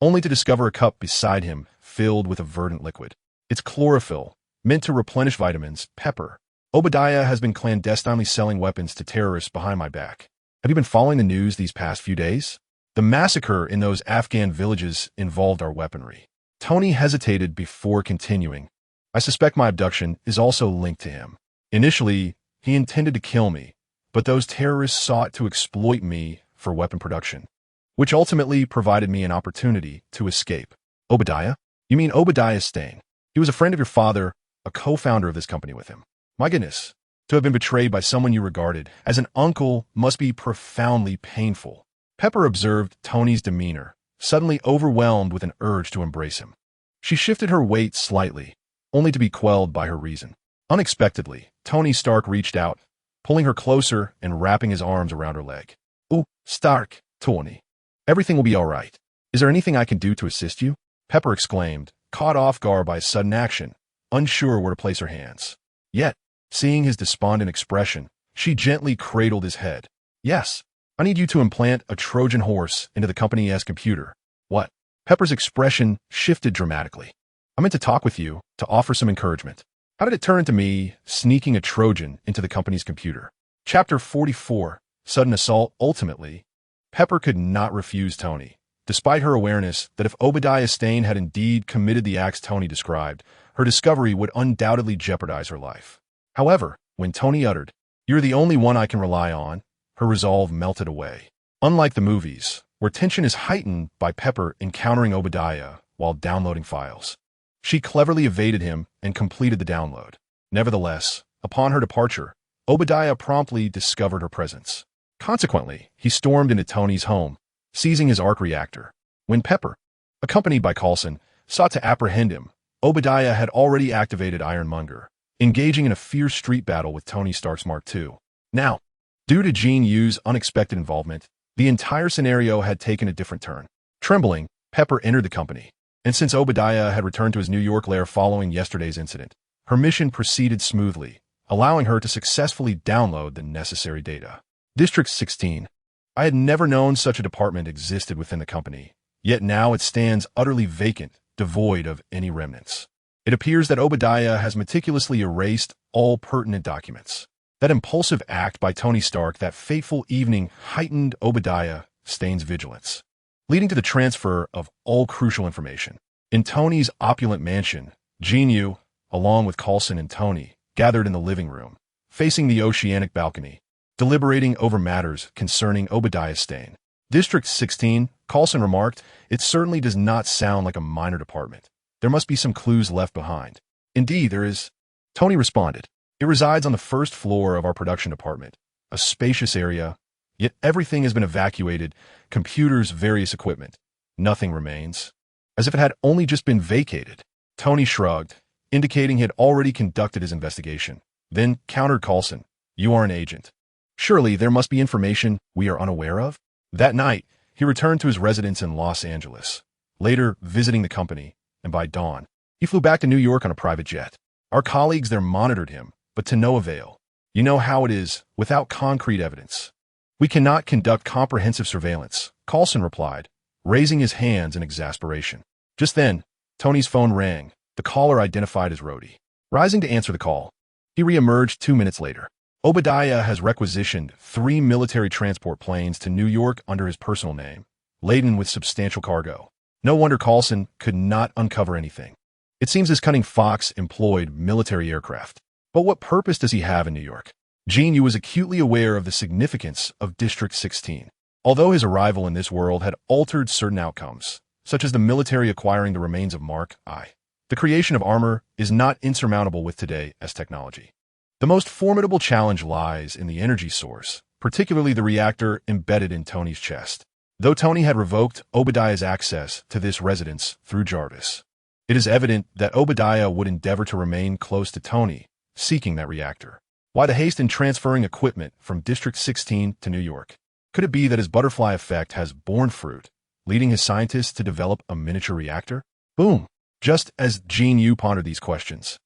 Speaker 1: only to discover a cup beside him filled with a verdant liquid. It's chlorophyll, meant to replenish vitamins. Pepper. Obadiah has been clandestinely selling weapons to terrorists behind my back. Have you been following the news these past few days? The massacre in those Afghan villages involved our weaponry. Tony hesitated before continuing. I suspect my abduction is also linked to him. Initially, he intended to kill me, but those terrorists sought to exploit me for weapon production, which ultimately provided me an opportunity to escape. Obadiah? You mean Obadiah Stane? He was a friend of your father, a co-founder of this company with him. My goodness, to have been betrayed by someone you regarded as an uncle must be profoundly painful. Pepper observed Tony's demeanor, suddenly overwhelmed with an urge to embrace him. She shifted her weight slightly, only to be quelled by her reason. Unexpectedly, Tony Stark reached out, pulling her closer and wrapping his arms around her leg. Oh, Stark, Tony. Everything will be all right. Is there anything I can do to assist you? Pepper exclaimed, caught off guard by sudden action, unsure where to place her hands. Yet, seeing his despondent expression, she gently cradled his head. Yes, I need you to implant a Trojan horse into the company's computer. What? Pepper's expression shifted dramatically. I meant to talk with you, to offer some encouragement. How did it turn into me sneaking a Trojan into the company's computer? Chapter 44, Sudden Assault. Ultimately, Pepper could not refuse Tony, despite her awareness that if Obadiah Stane had indeed committed the acts Tony described, her discovery would undoubtedly jeopardize her life. However, when Tony uttered, "You're the only one I can rely on," her resolve melted away. Unlike the movies, where tension is heightened by Pepper encountering Obadiah while downloading files, she cleverly evaded him and completed the download. Nevertheless, upon her departure, Obadiah promptly discovered her presence. Consequently, he stormed into Tony's home, seizing his arc reactor. When Pepper, accompanied by Coulson, sought to apprehend him, Obadiah had already activated Ironmonger, engaging in a fierce street battle with Tony Stark's Mark II. Now, due to Jin Yu's unexpected involvement, the entire scenario had taken a different turn. Trembling, Pepper entered the company, and since Obadiah had returned to his New York lair following yesterday's incident, her mission proceeded smoothly, allowing her to successfully download the necessary data. District 16. I had never known such a department existed within the company, yet now it stands utterly vacant, devoid of any remnants. It appears that Obadiah has meticulously erased all pertinent documents. That impulsive act by Tony Stark that fateful evening heightened Obadiah Stane's vigilance, leading to the transfer of all crucial information. In Tony's opulent mansion, Jin Yu, along with Coulson and Tony, gathered in the living room, facing the oceanic balcony, deliberating over matters concerning Obadiah Stane. District 16, Coulson remarked, it certainly does not sound like a minor department. There must be some clues left behind. Indeed, there is. Tony responded. It resides on the first floor of our production department, a spacious area, yet everything has been evacuated, computers, various equipment. Nothing remains. As if it had only just been vacated. Tony shrugged, indicating he had already conducted his investigation. Then countered Coulson. You are an agent. Surely there must be information we are unaware of? That night, he returned to his residence in Los Angeles, later visiting the company, and by dawn, he flew back to New York on a private jet. Our colleagues there monitored him, but to no avail. You know how it is, without concrete evidence. We cannot conduct comprehensive surveillance, Coulson replied, raising his hands in exasperation. Just then, Tony's phone rang, the caller identified as Rhodey. Rising to answer the call, he re-emerged 2 minutes later. Obadiah has requisitioned 3 military transport planes to New York under his personal name, laden with substantial cargo. No wonder Coulson could not uncover anything. It seems this cunning fox employed military aircraft. But what purpose does he have in New York? Jin Yu was acutely aware of the significance of District 16. Although his arrival in this world had altered certain outcomes, such as the military acquiring the remains of Mark I, the creation of armor is not insurmountable with today as technology. The most formidable challenge lies in the energy source, particularly the reactor embedded in Tony's chest. Though Tony had revoked Obadiah's access to this residence through Jarvis, it is evident that Obadiah would endeavor to remain close to Tony, seeking that reactor. Why the haste in transferring equipment from District 16 to New York? Could it be that his butterfly effect has borne fruit, leading his scientists to develop a miniature reactor? Boom! Just as Jin Yu pondered these questions,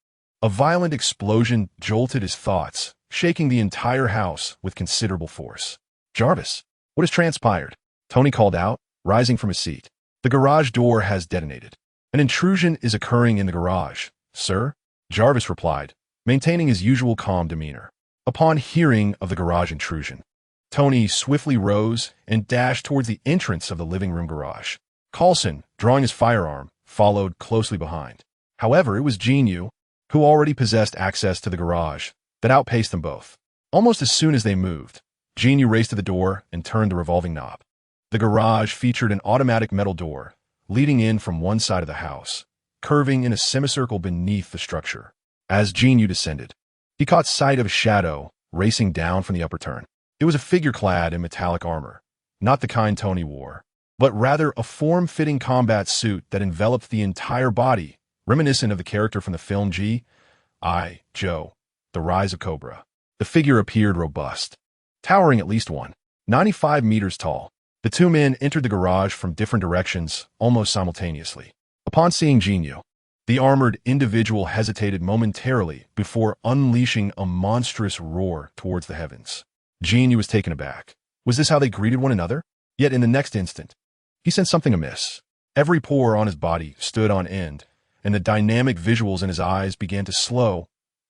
Speaker 1: a violent explosion jolted his thoughts, shaking the entire house with considerable force. Jarvis, what has transpired? Tony called out, rising from his seat. The garage door has detonated. An intrusion is occurring in the garage, sir, Jarvis replied, maintaining his usual calm demeanor. Upon hearing of the garage intrusion, Tony swiftly rose and dashed towards the entrance of the living room garage. Coulson, drawing his firearm, followed closely behind. However, it was Jin Yu, who already possessed access to the garage, that outpaced them both. Almost as soon as they moved, Jin Yu raced to the door and turned the revolving knob. The garage featured an automatic metal door, leading in from one side of the house, curving in a semicircle beneath the structure. As Jin Yu descended, he caught sight of a shadow racing down from the upper turn. It was a figure clad in metallic armor, not the kind Tony wore, but rather a form-fitting combat suit that enveloped the entire body, reminiscent of the character from the film G.I. Joe, The Rise of Cobra. The figure appeared robust, towering at least 195 meters tall. The two men entered the garage from different directions almost simultaneously. Upon seeing Jin Yu, the armored individual hesitated momentarily before unleashing a monstrous roar towards the heavens. Jin Yu was taken aback. Was this how they greeted one another? Yet in the next instant, he sensed something amiss. Every pore on his body stood on end, and the dynamic visuals in his eyes began to slow.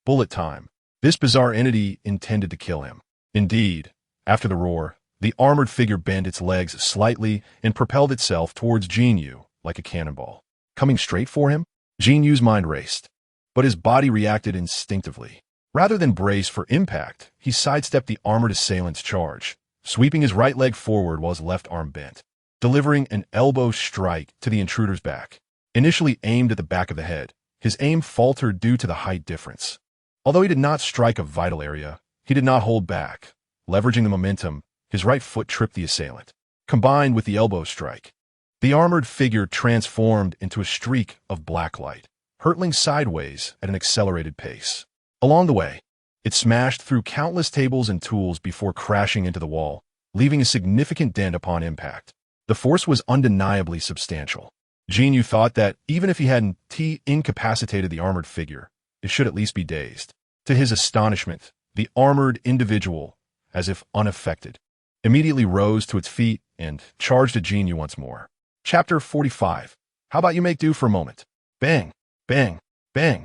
Speaker 1: Bullet time. This bizarre entity intended to kill him. Indeed, after the roar, the armored figure bent its legs slightly and propelled itself towards Jin Yu like a cannonball. Coming straight for him? Jin Yu's mind raced, but his body reacted instinctively. Rather than brace for impact, he sidestepped the armored assailant's charge, sweeping his right leg forward while his left arm bent, delivering an elbow strike to the intruder's back. Initially aimed at the back of the head, his aim faltered due to the height difference. Although he did not strike a vital area, he did not hold back. Leveraging the momentum, his right foot tripped the assailant. Combined with the elbow strike, the armored figure transformed into a streak of black light, hurtling sideways at an accelerated pace. Along the way, it smashed through countless tables and tools before crashing into the wall, leaving a significant dent upon impact. The force was undeniably substantial. Jin Yu thought that even if he hadn't incapacitated the armored figure, it should at least be dazed. To his astonishment, the armored individual, as if unaffected, immediately rose to its feet and charged at Jin Yu once more. Chapter 45. How about you make do for a moment? Bang, bang, bang.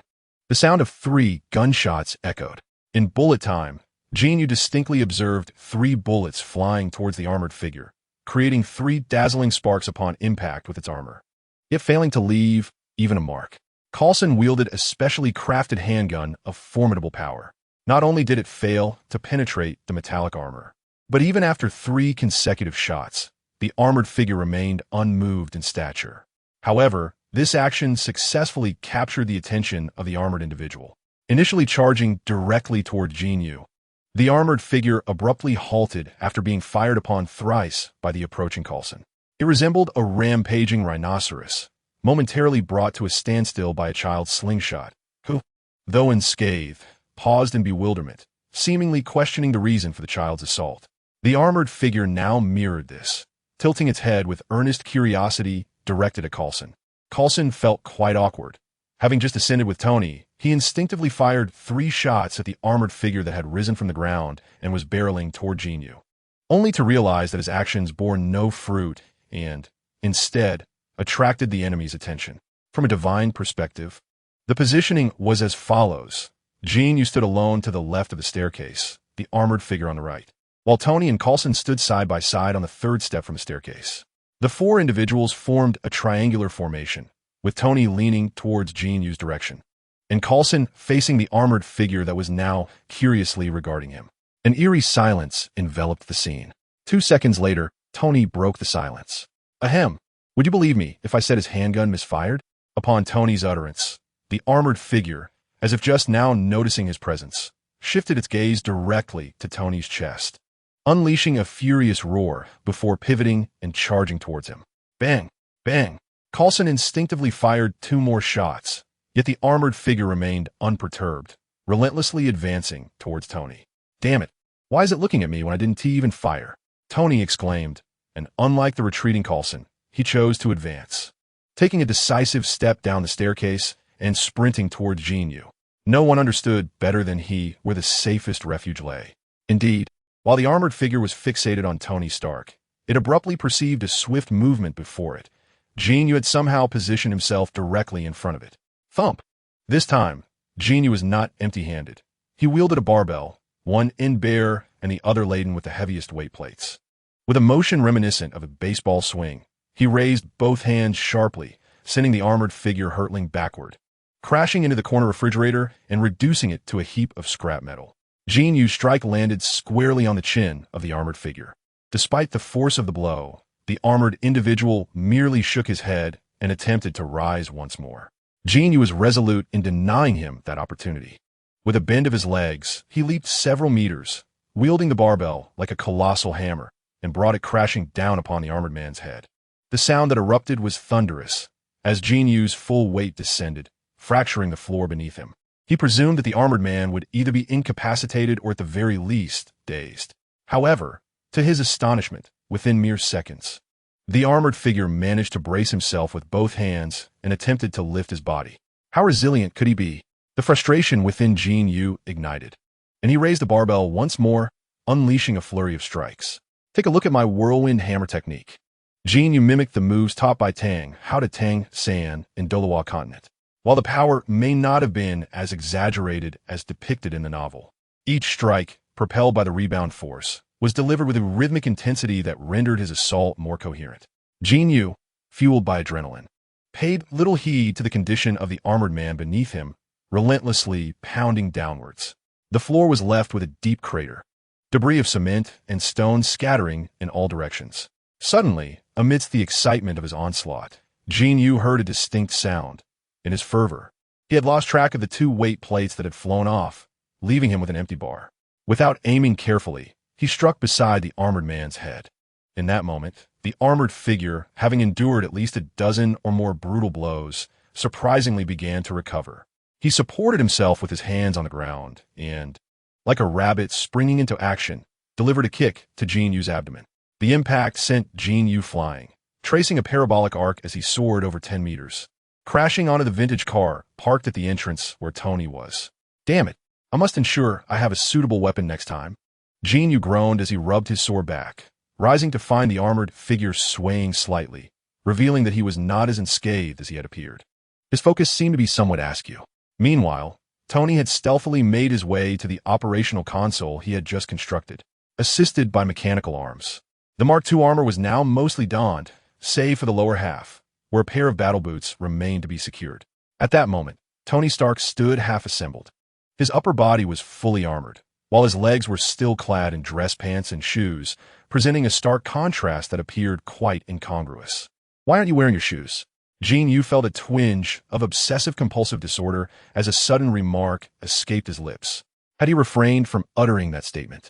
Speaker 1: The sound of 3 gunshots echoed. In bullet time, Jin Yu distinctly observed 3 bullets flying towards the armored figure, creating 3 dazzling sparks upon impact with its armor, yet failing to leave even a mark. Coulson wielded a specially crafted handgun of formidable power. Not only did it fail to penetrate the metallic armor, but even after 3 consecutive shots, the armored figure remained unmoved in stature. However, this action successfully captured the attention of the armored individual. Initially charging directly toward Jin Yu, the armored figure abruptly halted after being fired upon thrice by the approaching Coulson. It resembled a rampaging rhinoceros, momentarily brought to a standstill by a child's slingshot, who, though unscathed, paused in bewilderment, seemingly questioning the reason for the child's assault. The armored figure now mirrored this, tilting its head with earnest curiosity directed at Coulson. Coulson felt quite awkward. Having just ascended with Tony, he instinctively fired 3 shots at the armored figure that had risen from the ground and was barreling toward Jin Yu, only to realize that his actions bore no fruit and, instead, attracted the enemy's attention. From a divine perspective, the positioning was as follows. Jin Yu stood alone to the left of the staircase, the armored figure on the right, while Tony and Coulson stood side by side on the 3rd step from the staircase. The four individuals formed a triangular formation, with Tony leaning towards Jin Yu's direction, and Coulson facing the armored figure that was now curiously regarding him. An eerie silence enveloped the scene. 2 seconds later, Tony broke the silence. Ahem. Would you believe me if I said his handgun misfired? Upon Tony's utterance, the armored figure, as if just now noticing his presence, shifted its gaze directly to Tony's chest, unleashing a furious roar before pivoting and charging towards him. Bang! Bang! Coulson instinctively fired 2 more shots, yet the armored figure remained unperturbed, relentlessly advancing towards Tony. Damn it! Why is it looking at me when I didn't even fire? Tony exclaimed, and unlike the retreating Coulson, he chose to advance, taking a decisive step down the staircase and sprinting towards Jin Yu. No one understood better than he where the safest refuge lay. Indeed, while the armored figure was fixated on Tony Stark, it abruptly perceived a swift movement before it. Jin Yu had somehow positioned himself directly in front of it. Thump! This time, Jin Yu was not empty-handed. He wielded a barbell, one end bare and the other laden with the heaviest weight plates. With a motion reminiscent of a baseball swing, he raised both hands sharply, sending the armored figure hurtling backward, crashing into the corner refrigerator and reducing it to a heap of scrap metal. Jin Yu's strike landed squarely on the chin of the armored figure. Despite the force of the blow, the armored individual merely shook his head and attempted to rise once more. Jin Yu was resolute in denying him that opportunity. With a bend of his legs, he leaped several meters, wielding the barbell like a colossal hammer, and brought it crashing down upon the armored man's head. The sound that erupted was thunderous, as Jin Yu's full weight descended, fracturing the floor beneath him. He presumed that the armored man would either be incapacitated or at the very least, dazed. However, to his astonishment, within mere seconds, the armored figure managed to brace himself with both hands and attempted to lift his body. How resilient could he be? The frustration within Jin Yu ignited, and he raised the barbell once more, unleashing a flurry of strikes. Take a look at my whirlwind hammer technique. Jin Yu mimicked the moves taught by Tang, Hao to Tang, San, and Dolawa continent. While the power may not have been as exaggerated as depicted in the novel, each strike, propelled by the rebound force, was delivered with a rhythmic intensity that rendered his assault more coherent. Jin Yu, fueled by adrenaline, paid little heed to the condition of the armored man beneath him, relentlessly pounding downwards. The floor was left with a deep crater, debris of cement and stones scattering in all directions. Suddenly, amidst the excitement of his onslaught, Jin Yu heard a distinct sound. In his fervor, he had lost track of the 2 weight plates that had flown off, leaving him with an empty bar. Without aiming carefully, he struck beside the armored man's head. In that moment, the armored figure, having endured at least a dozen or more brutal blows, surprisingly began to recover. He supported himself with his hands on the ground and, like a rabbit springing into action, delivered a kick to Jin Yu's abdomen. The impact sent Jin Yu flying, tracing a parabolic arc as he soared over 10 meters, crashing onto the vintage car parked at the entrance where Tony was. Damn it, I must ensure I have a suitable weapon next time. Jin Yu groaned as he rubbed his sore back, rising to find the armored figure swaying slightly, revealing that he was not as unscathed as he had appeared. His focus seemed to be somewhat askew. Meanwhile, Tony had stealthily made his way to the operational console he had just constructed, assisted by mechanical arms. The Mark II armor was now mostly donned, save for the lower half, where a pair of battle boots remained to be secured. At that moment, Tony Stark stood half-assembled. His upper body was fully armored, while his legs were still clad in dress pants and shoes, presenting a stark contrast that appeared quite incongruous. Why aren't you wearing your shoes? Jin Yu felt a twinge of obsessive-compulsive disorder as a sudden remark escaped his lips. Had he refrained from uttering that statement,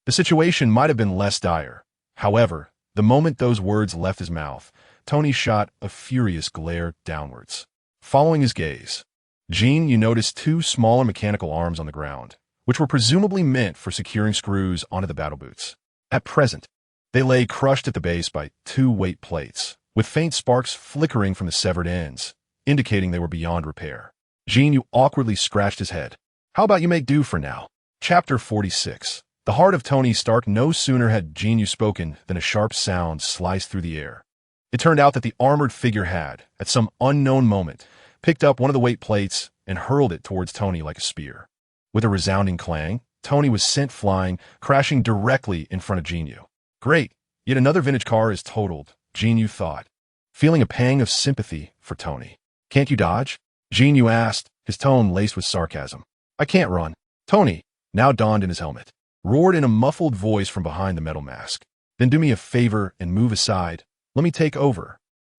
Speaker 1: the situation might have been less dire. However, the moment those words left his mouth, Tony shot a furious glare downwards. Following his gaze, Jin Yu noticed 2 smaller mechanical arms on the ground, which were presumably meant for securing screws onto the battle boots. At present, they lay crushed at the base by 2 weight plates, with faint sparks flickering from the severed ends, indicating they were beyond repair. Jin Yu awkwardly scratched his head. How about you make do for now? Chapter 46. The heart of Tony Stark. No sooner had Jin Yu spoken than a sharp sound sliced through the air. It turned out that the armored figure had, at some unknown moment, picked up one of the weight plates and hurled it towards Tony like a spear. With a resounding clang, Tony was sent flying, crashing directly in front of Jin Yu. Great! Yet another vintage car is totaled, Jin Yu thought, feeling a pang of sympathy for Tony. Can't you dodge? Jin Yu asked, his tone laced with sarcasm. I can't run. Tony, now donned in his helmet, roared in a muffled voice from behind the metal mask. Then do me a favor and move aside. Let me take over.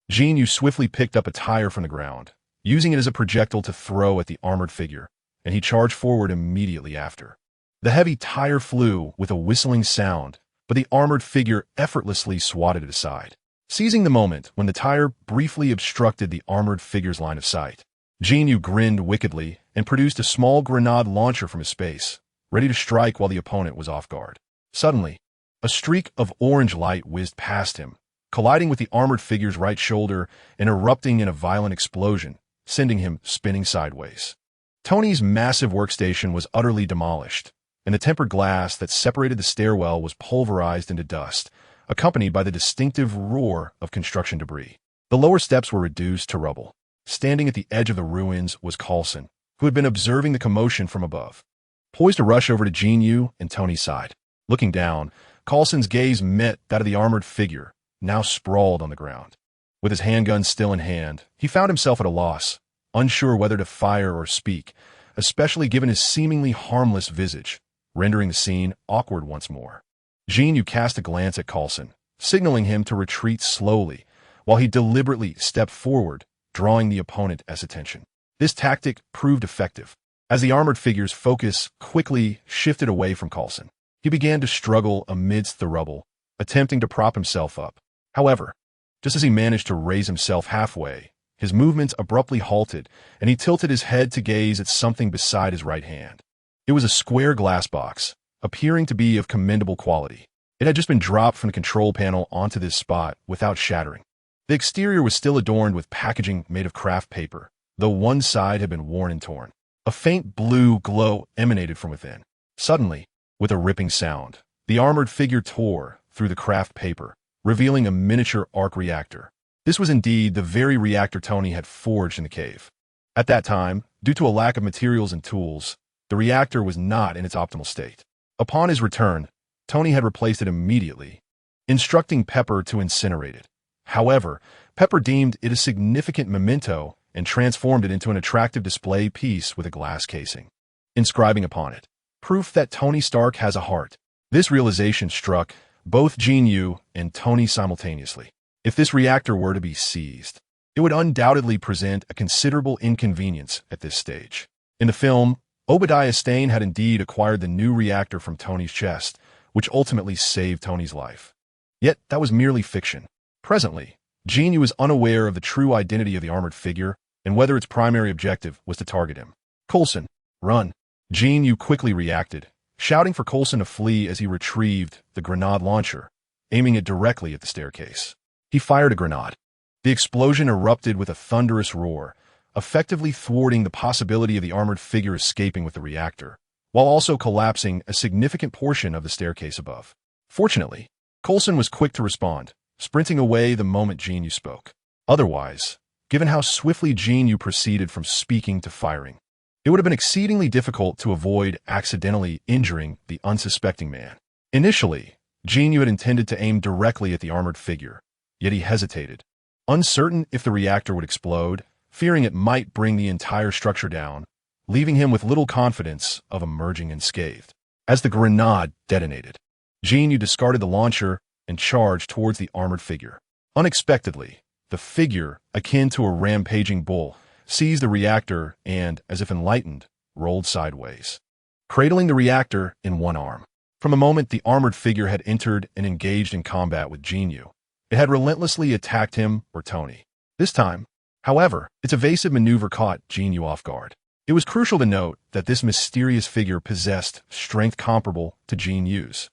Speaker 1: Jin Yu swiftly picked up a tire from the ground, using it as a projectile to throw at the armored figure, and he charged forward immediately after. The heavy tire flew with a whistling sound, but the armored figure effortlessly swatted it aside. Seizing the moment when the tire briefly obstructed the armored figure's line of sight, Jin Yu grinned wickedly and produced a small grenade launcher from his space, ready to strike while the opponent was off guard. Suddenly, a streak of orange light whizzed past him, colliding with the armored figure's right shoulder and erupting in a violent explosion, sending him spinning sideways. Tony's massive workstation was utterly demolished, and the tempered glass that separated the stairwell was pulverized into dust, accompanied by the distinctive roar of construction debris. The lower steps were reduced to rubble. Standing at the edge of the ruins was Coulson, who had been observing the commotion from above. Poised to rush over to Jin Yu and Tony's side. Looking down, Coulson's gaze met that of the armored figure, now sprawled on the ground. With his handgun still in hand, he found himself at a loss, unsure whether to fire or speak, especially given his seemingly harmless visage, rendering the scene awkward once more. Jin Yu cast a glance at Coulson, signaling him to retreat slowly, while he deliberately stepped forward, drawing the opponent as attention. This tactic proved effective, as the armored figure's focus quickly shifted away from Coulson. He began to struggle amidst the rubble, attempting to prop himself up. However, just as he managed to raise himself halfway, his movements abruptly halted, and he tilted his head to gaze at something beside his right hand. It was a square glass box, appearing to be of commendable quality. It had just been dropped from the control panel onto this spot without shattering. The exterior was still adorned with packaging made of craft paper, though one side had been worn and torn. A faint blue glow emanated from within. Suddenly, with a ripping sound, the armored figure tore through the craft paper, revealing a miniature arc reactor. This was indeed the very reactor Tony had forged in the cave. At that time, due to a lack of materials and tools, the reactor was not in its optimal state. Upon his return, Tony had replaced it immediately, instructing Pepper to incinerate it. However, Pepper deemed it a significant memento and transformed it into an attractive display piece with a glass casing, inscribing upon it, "Proof that Tony Stark has a heart." This realization struck both Jin Yu and Tony simultaneously. If this reactor were to be seized, it would undoubtedly present a considerable inconvenience at this stage. In the film, Obadiah Stane had indeed acquired the new reactor from Tony's chest, which ultimately saved Tony's life. Yet that was merely fiction. Presently, Jin Yu was unaware of the true identity of the armored figure and whether its primary objective was to target him. "Coulson, run!" Jin Yu quickly reacted, shouting for Coulson to flee as he retrieved the grenade launcher, aiming it directly at the staircase. He fired a grenade. The explosion erupted with a thunderous roar, effectively thwarting the possibility of the armored figure escaping with the reactor, while also collapsing a significant portion of the staircase above. Fortunately, Coulson was quick to respond, sprinting away the moment Jin Yu spoke. Otherwise, given how swiftly Jin Yu proceeded from speaking to firing, it would have been exceedingly difficult to avoid accidentally injuring the unsuspecting man. Initially, Jin Yu had intended to aim directly at the armored figure, yet he hesitated, uncertain if the reactor would explode, fearing it might bring the entire structure down, leaving him with little confidence of emerging unscathed. As the grenade detonated, Jin Yu discarded the launcher and charged towards the armored figure. Unexpectedly, the figure, akin to a rampaging bull, seized the reactor and, as if enlightened, rolled sideways, cradling the reactor in one arm. From the moment the armored figure had entered and engaged in combat with Jin Yu, it had relentlessly attacked him or Tony. This time, however, its evasive maneuver caught Jin Yu off guard. It was crucial to note that this mysterious figure possessed strength comparable to Jin Yu's,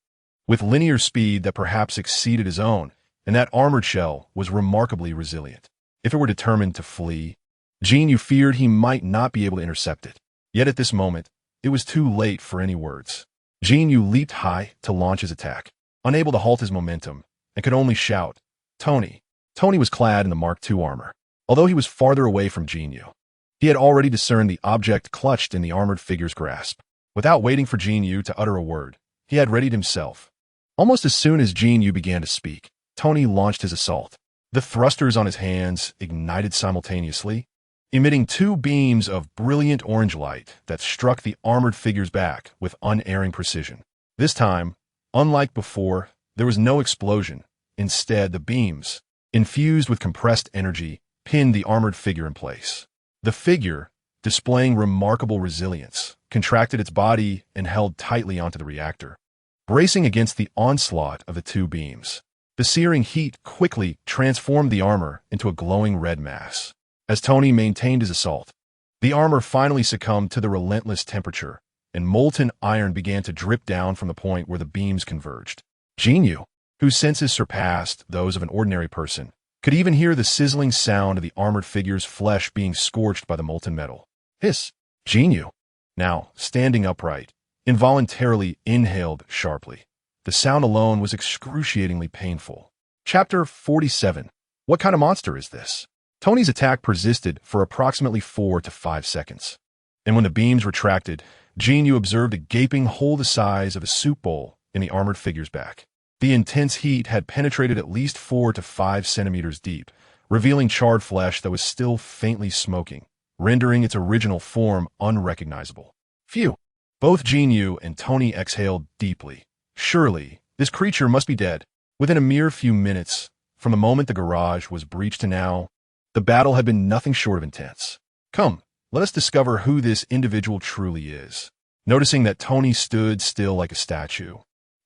Speaker 1: with linear speed that perhaps exceeded his own, and that armored shell was remarkably resilient. If it were determined to flee, Jin Yu feared he might not be able to intercept it. Yet at this moment, it was too late for any words. Jin Yu leaped high to launch his attack, unable to halt his momentum, and could only shout, "Tony!" Tony was clad in the Mark II armor. Although he was farther away from Jin Yu, he had already discerned the object clutched in the armored figure's grasp. Without waiting for Jin Yu to utter a word, he had readied himself. Almost as soon as Jin Yu began to speak, Tony launched his assault. The thrusters on his hands ignited simultaneously, emitting two beams of brilliant orange light that struck the armored figure's back with unerring precision. This time, unlike before, there was no explosion. Instead, the beams, infused with compressed energy, pinned the armored figure in place. The figure, displaying remarkable resilience, contracted its body and held tightly onto the reactor, bracing against the onslaught of the two beams. The searing heat quickly transformed the armor into a glowing red mass. As Tony maintained his assault, the armor finally succumbed to the relentless temperature, and molten iron began to drip down from the point where the beams converged. Jin Yu, whose senses surpassed those of an ordinary person, could even hear the sizzling sound of the armored figure's flesh being scorched by the molten metal. Hiss! Jin Yu, now standing upright, involuntarily inhaled sharply. The sound alone was excruciatingly painful. Chapter 47. What kind of monster is this? Tony's attack persisted for approximately 4 to 5 seconds, and when the beams retracted, Jin Yu observed a gaping hole the size of a soup bowl in the armored figure's back. The intense heat had penetrated at least 4 to 5 centimeters deep, revealing charred flesh that was still faintly smoking, rendering its original form unrecognizable. Phew! Both Jin Yu and Tony exhaled deeply. Surely, this creature must be dead. Within a mere few minutes, from the moment the garage was breached to now, the battle had been nothing short of intense. Come, let us discover who this individual truly is. Noticing that Tony stood still like a statue,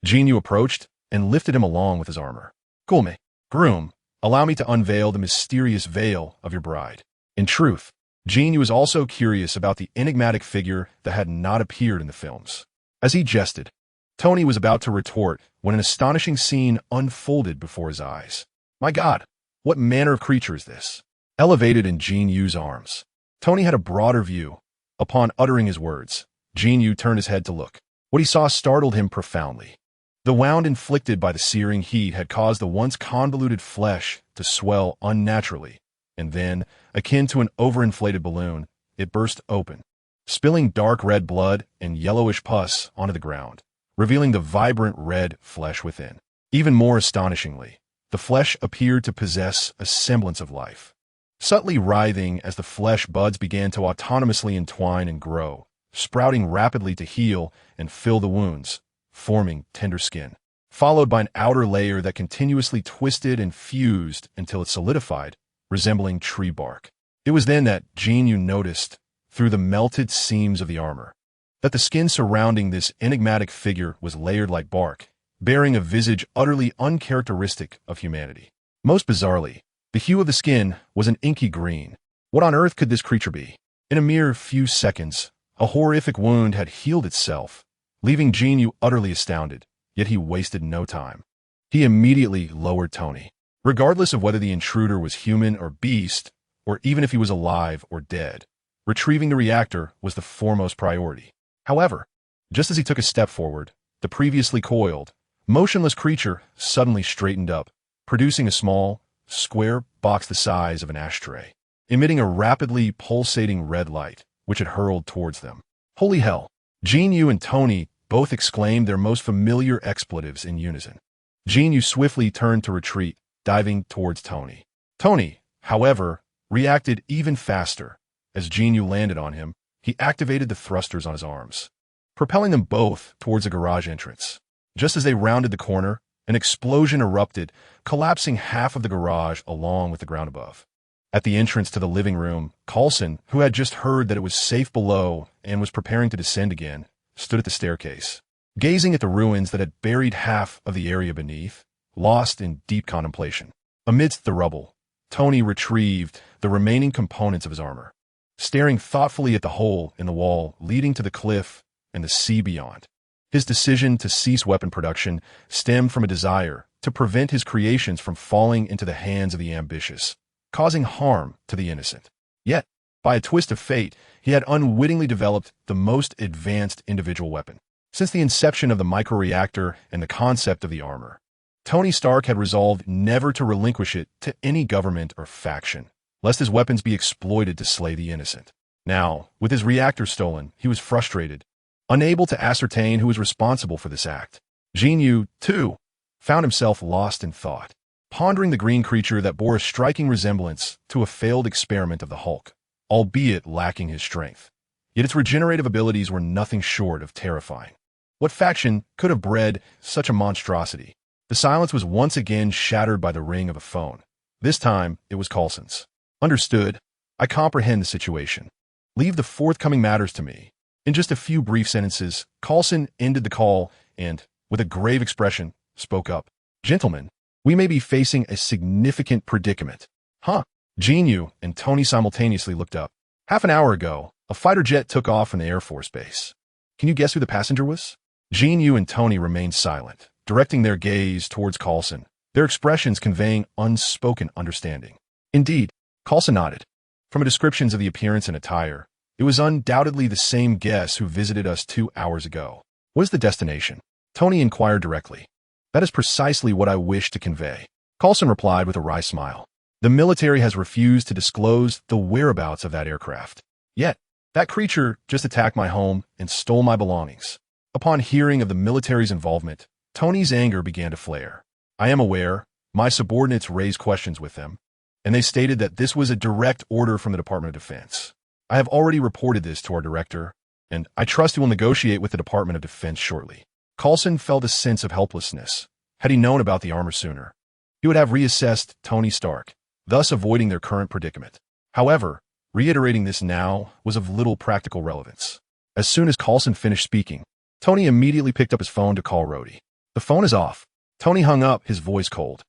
Speaker 1: Jin Yu approached and lifted him along with his armor. Kulme, groom, allow me to unveil the mysterious veil of your bride. In truth, Jin Yu was also curious about the enigmatic figure that had not appeared in the films. As he jested, Tony was about to retort when an astonishing scene unfolded before his eyes. My God, what manner of creature is this? Elevated in Jin Yu's arms, Tony had a broader view. Upon uttering his words, Jin Yu turned his head to look. What he saw startled him profoundly. The wound inflicted by the searing heat had caused the once convoluted flesh to swell unnaturally, and then, akin to an overinflated balloon, it burst open, spilling dark red blood and yellowish pus onto the ground, revealing the vibrant red flesh within. Even more astonishingly, the flesh appeared to possess a semblance of life. Subtly writhing as the flesh buds began to autonomously entwine and grow, sprouting rapidly to heal and fill the wounds, forming tender skin, followed by an outer layer that continuously twisted and fused until it solidified, resembling tree bark. It was then that Jin Yu noticed, through the melted seams of the armor, that the skin surrounding this enigmatic figure was layered like bark, bearing a visage utterly uncharacteristic of humanity. Most bizarrely, the hue of the skin was an inky green. What on earth could this creature be? In a mere few seconds, a horrific wound had healed itself, leaving Jin Yu utterly astounded, yet he wasted no time. He immediately lowered Tony. Regardless of whether the intruder was human or beast, or even if he was alive or dead, retrieving the reactor was the foremost priority. However, just as he took a step forward, the previously coiled, motionless creature suddenly straightened up, producing a small, square box the size of an ashtray, emitting a rapidly pulsating red light, which it hurled towards them. Holy hell! Jin Yu and Tony both exclaimed their most familiar expletives in unison. Jin Yu swiftly turned to retreat, diving towards Tony. Tony, however, reacted even faster. As Jin Yu landed on him, he activated the thrusters on his arms, propelling them both towards the garage entrance. Just as they rounded the corner, an explosion erupted, collapsing half of the garage along with the ground above. At the entrance to the living room, Coulson, who had just heard that it was safe below and was preparing to descend again, stood at the staircase, gazing at the ruins that had buried half of the area beneath, lost in deep contemplation. Amidst the rubble, Tony retrieved the remaining components of his armor, staring thoughtfully at the hole in the wall leading to the cliff and the sea beyond. His decision to cease weapon production stemmed from a desire to prevent his creations from falling into the hands of the ambitious, causing harm to the innocent. Yet, by a twist of fate, he had unwittingly developed the most advanced individual weapon. Since the inception of the microreactor and the concept of the armor, Tony Stark had resolved never to relinquish it to any government or faction, lest his weapons be exploited to slay the innocent. Now, with his reactor stolen, he was frustrated, unable to ascertain who was responsible for this act. Jin Yu, too, found himself lost in thought. pondering the green creature that bore a striking resemblance to a failed experiment of the Hulk, albeit lacking his strength. Yet its regenerative abilities were nothing short of terrifying. What faction could have bred such a monstrosity? The silence was once again shattered by the ring of a phone. This time, it was Coulson's. Understood. I comprehend the situation. Leave the forthcoming matters to me. In just a few brief sentences, Coulson ended the call and, with a grave expression, spoke up. Gentlemen, we may be facing a significant predicament. Huh? Jin Yu and Tony simultaneously looked up. Half an hour ago, a fighter jet took off from the Air Force Base. Can you guess who the passenger was? Jin Yu and Tony remained silent, directing their gaze towards Coulson, their expressions conveying unspoken understanding. Indeed, Coulson nodded. From descriptions of the appearance and attire, it was undoubtedly the same guest who visited us 2 hours ago. What is the destination? Tony inquired directly. That is precisely what I wish to convey. Coulson replied with a wry smile. The military has refused to disclose the whereabouts of that aircraft. Yet, that creature just attacked my home and stole my belongings. Upon hearing of the military's involvement, Tony's anger began to flare. I am aware, my subordinates raised questions with them, and they stated that this was a direct order from the Department of Defense. I have already reported this to our director, and I trust he will negotiate with the Department of Defense shortly. Coulson felt a sense of helplessness. Had he known about the armor sooner, he would have reassessed Tony Stark, thus avoiding their current predicament. However, reiterating this now was of little practical relevance. As soon as Coulson finished speaking, Tony immediately picked up his phone to call Rhodey. The phone is off. Tony hung up, his voice cold.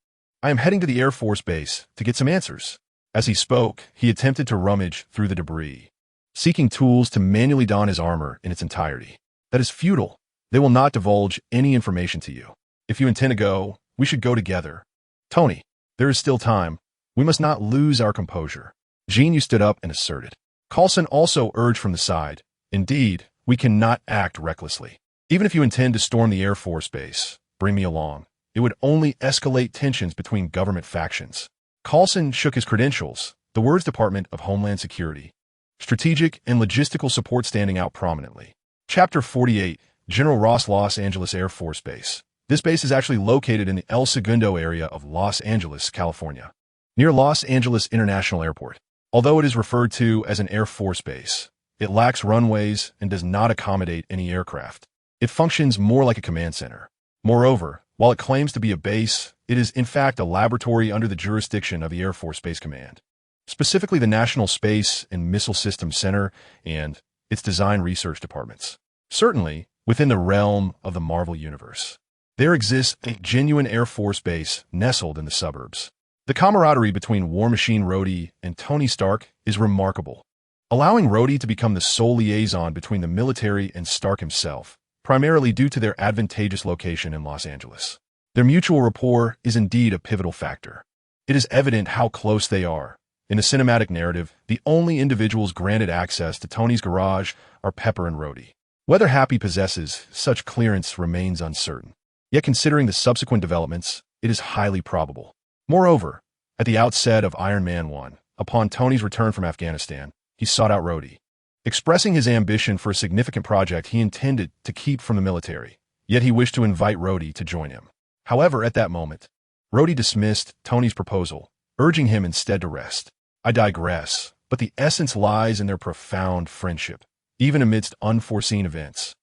Speaker 1: I am heading to the Air Force Base to get some answers. As he spoke, he attempted to rummage through the debris, seeking tools to manually don his armor in its entirety. That is futile. They will not divulge any information to you. If you intend to go, we should go together. Tony, there is still time. We must not lose our composure. Jin Yu stood up and asserted. Coulson also urged from the side. Indeed, we cannot act recklessly. Even if you intend to storm the Air Force Base, bring me along. It would only escalate tensions between government factions. Coulson shook his credentials, the words Department of Homeland Security, Strategic and Logistical Support standing out prominently. Chapter 48, General Ross Los Angeles Air Force Base. This base is actually located in the El Segundo area of Los Angeles, California, near Los Angeles International Airport. Although it is referred to as an Air Force Base, it lacks runways and does not accommodate any aircraft. It functions more like a command center. Moreover, while it claims to be a base, it is in fact a laboratory under the jurisdiction of the Air Force Space Command, specifically the National Space and Missile Systems Center and its design research departments. Certainly, within the realm of the Marvel Universe, there exists a genuine Air Force base nestled in the suburbs. The camaraderie between War Machine Rhodey and Tony Stark is remarkable, allowing Rhodey to become the sole liaison between the military and Stark himself, primarily due to their advantageous location in Los Angeles. Their mutual rapport is indeed a pivotal factor. It is evident how close they are. In the cinematic narrative, the only individuals granted access to Tony's garage are Pepper and Rhodey. Whether Happy possesses such clearance remains uncertain. Yet considering the subsequent developments, it is highly probable. Moreover, at the outset of Iron Man 1, upon Tony's return from Afghanistan, he sought out Rhodey, expressing his ambition for a significant project he intended to keep from the military, yet he wished to invite Rhodey to join him. However, at that moment, Rhodey dismissed Tony's proposal, urging him instead to rest. I digress, but the essence lies in their profound friendship, even amidst unforeseen events.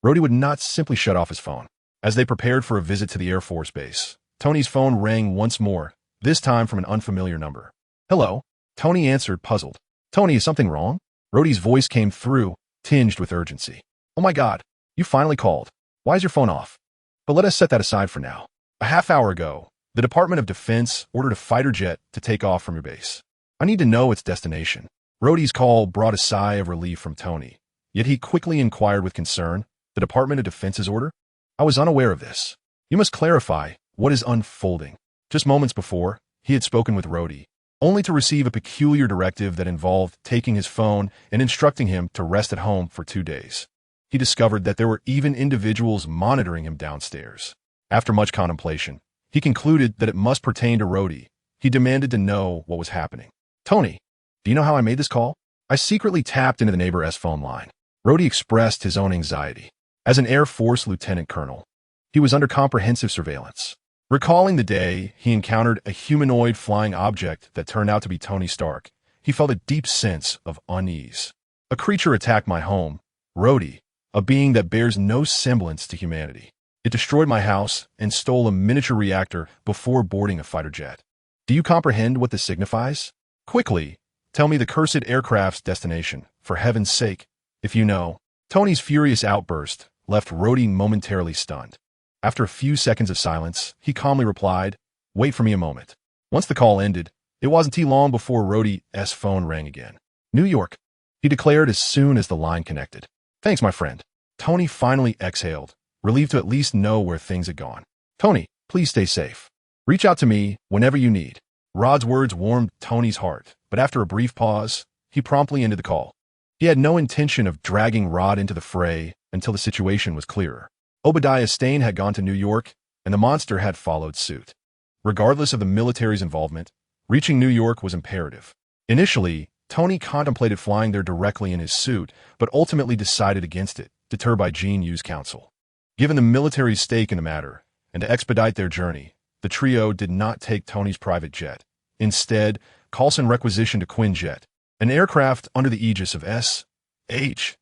Speaker 1: Rhodey would not simply shut off his phone. As they prepared for a visit to the Air Force Base, Tony's phone rang once more, this time from an unfamiliar number. Hello? Tony answered, puzzled. Tony, is something wrong? Rhodey's voice came through, tinged with urgency. Oh my God, you finally called. Why is your phone off? But let us set that aside for now. A half hour ago, the Department of Defense ordered a fighter jet to take off from your base. I need to know its destination. Rhodey's call brought a sigh of relief from Tony, yet he quickly inquired with concern, the Department of Defense's order? I was unaware of this. You must clarify what is unfolding. Just moments before, he had spoken with Rhodey, only to receive a peculiar directive that involved taking his phone and instructing him to rest at home for 2 days. He discovered that there were even individuals monitoring him downstairs. After much contemplation, he concluded that it must pertain to Rhodey. He demanded to know what was happening. Tony, do you know how I made this call? I secretly tapped into the neighbor's phone line. Rhodey expressed his own anxiety. As an Air Force lieutenant colonel, he was under comprehensive surveillance. Recalling the day he encountered a humanoid flying object that turned out to be Tony Stark, he felt a deep sense of unease. A creature attacked my home, Rhodey, a being that bears no semblance to humanity. It destroyed my house and stole a miniature reactor before boarding a fighter jet. Do you comprehend what this signifies? Quickly, tell me the cursed aircraft's destination, for heaven's sake, if you know. Tony's furious outburst left Rhodey momentarily stunned. After a few seconds of silence, he calmly replied, "Wait for me a moment." Once the call ended, it wasn't too long before Rhodey's phone rang again. "New York," he declared as soon as the line connected. "Thanks, my friend." Tony finally exhaled, relieved to at least know where things had gone. "Tony, please stay safe. Reach out to me whenever you need." Rod's words warmed Tony's heart, but after a brief pause, he promptly ended the call. He had no intention of dragging Rod into the fray until the situation was clearer. Obadiah Stane had gone to New York, and the monster had followed suit. Regardless of the military's involvement, reaching New York was imperative. Initially, Tony contemplated flying there directly in his suit, but ultimately decided against it, deterred by Jin Yu's counsel. Given the military's stake in the matter, and to expedite their journey, the trio did not take Tony's private jet. Instead, Coulson requisitioned a Quinjet, an aircraft under the aegis of SHIELD,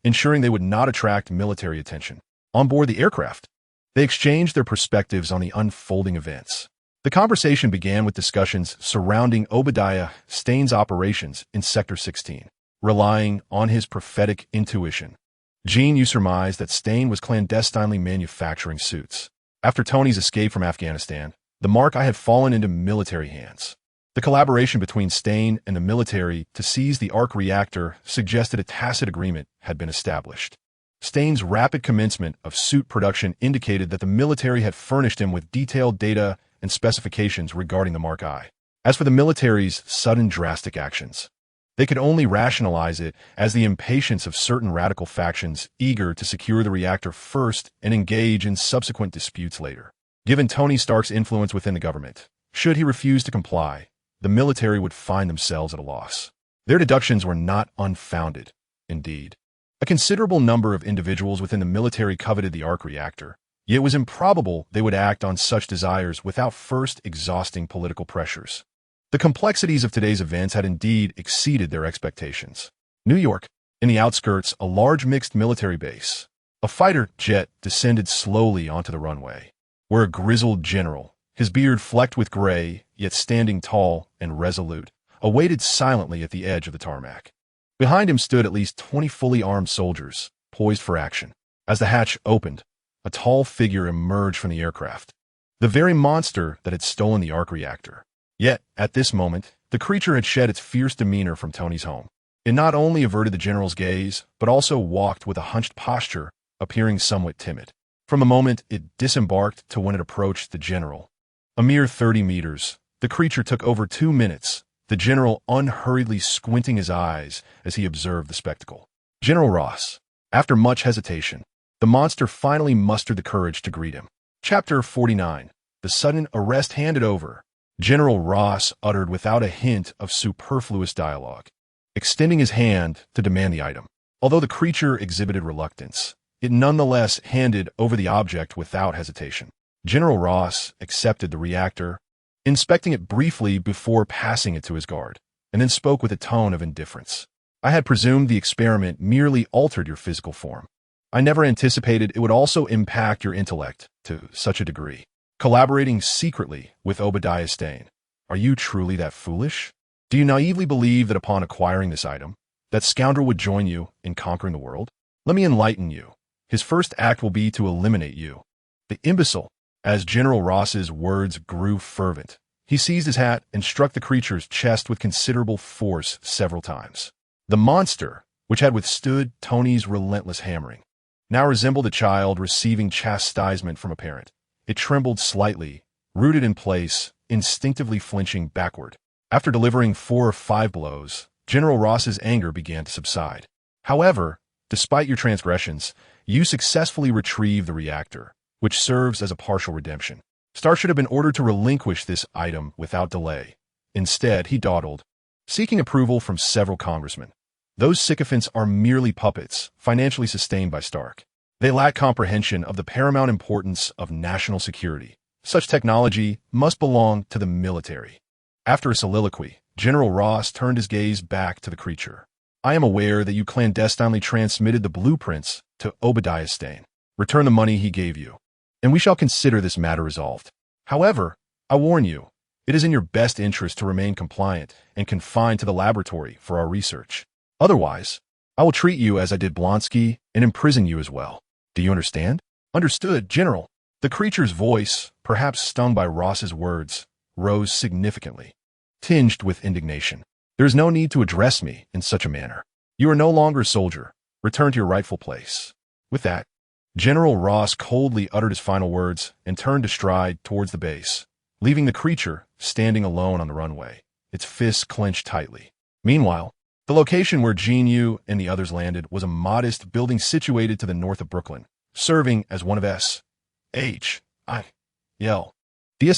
Speaker 1: ensuring they would not attract military attention. On board the aircraft, they exchanged their perspectives on the unfolding events. The conversation began with discussions surrounding Obadiah Stane's operations in Sector 16. Relying on his prophetic intuition, Jin Yu surmised that Stane was clandestinely manufacturing suits. After Tony's escape from Afghanistan, the Mark I had fallen into military hands. The collaboration between Stane and the military to seize the arc reactor suggested a tacit agreement had been established. Stane's rapid commencement of suit production indicated that the military had furnished him with detailed data and specifications regarding the Mark I. As for the military's sudden drastic actions, they could only rationalize it as the impatience of certain radical factions eager to secure the reactor first and engage in subsequent disputes later. Given Tony Stark's influence within the government, should he refuse to comply, the military would find themselves at a loss. Their deductions were not unfounded, indeed. A considerable number of individuals within the military coveted the arc reactor, yet it was improbable they would act on such desires without first exhausting political pressures. The complexities of today's events had indeed exceeded their expectations. New York, in the outskirts, a large mixed military base. A fighter jet descended slowly onto the runway, where a grizzled general, his beard flecked with gray, yet standing tall and resolute, awaited silently at the edge of the tarmac. Behind him stood at least 20 fully armed soldiers, poised for action. As the hatch opened, a tall figure emerged from the aircraft, the very monster that had stolen the arc reactor. Yet, at this moment, the creature had shed its fierce demeanor from Tony's home. It not only averted the general's gaze, but also walked with a hunched posture, appearing somewhat timid. From the moment it disembarked to when it approached the general, a mere 30 meters, the creature took over 2 minutes, the general unhurriedly squinting his eyes as he observed the spectacle. General Ross. After much hesitation, the monster finally mustered the courage to greet him. Chapter 49. The sudden arrest handed over. General Ross uttered without a hint of superfluous dialogue, extending his hand to demand the item. Although the creature exhibited reluctance, it nonetheless handed over the object without hesitation. General Ross accepted the reactor, inspecting it briefly before passing it to his guard, and then spoke with a tone of indifference. "I had presumed the experiment merely altered your physical form. I never anticipated it would also impact your intellect to such a degree. Collaborating secretly with Obadiah Stane. Are you truly that foolish? Do you naively believe that upon acquiring this item, that scoundrel would join you in conquering the world? Let me enlighten you. His first act will be to eliminate you. The imbecile." As General Ross's words grew fervent, he seized his hat and struck the creature's chest with considerable force several times. The monster, which had withstood Tony's relentless hammering, now resembled a child receiving chastisement from a parent. It trembled slightly, rooted in place, instinctively flinching backward. After delivering 4 or 5 blows, General Ross's anger began to subside. "However, despite your transgressions, you successfully retrieved the reactor, which serves as a partial redemption. Stark should have been ordered to relinquish this item without delay. Instead, he dawdled, seeking approval from several congressmen. Those sycophants are merely puppets, financially sustained by Stark. They lack comprehension of the paramount importance of national security. Such technology must belong to the military. After a soliloquy, General Ross turned his gaze back to the creature. I am aware that you clandestinely transmitted the blueprints to Obadiah Stane. Return the money he gave you, and we shall consider this matter resolved. However, I warn you, it is in your best interest to remain compliant and confined to the laboratory for our research. Otherwise, I will treat you as I did Blonsky and imprison you as well. Do you understand? Understood, General. The creature's voice, perhaps stung by Ross's words, rose significantly, tinged with indignation. There is no need to address me in such a manner. You are no longer a soldier. Return to your rightful place. With that, General Ross coldly uttered his final words and turned to stride towards the base, leaving the creature standing alone on the runway, its fists clenched tightly. Meanwhile, the location where Jin Yu and the others landed was a modest building situated to the north of Brooklyn, serving as one of S.H.I.L.D.'s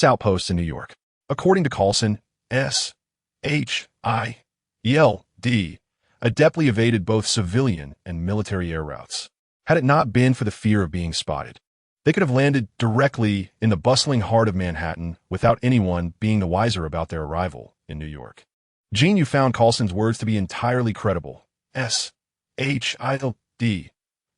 Speaker 1: outposts in New York. According to Coulson, S.H.I.L.D. adeptly evaded both civilian and military air routes. Had it not been for the fear of being spotted, they could have landed directly in the bustling heart of Manhattan without anyone being the wiser about their arrival in New York. Jin Yu found Coulson's words to be entirely credible. S.H.I.L.D.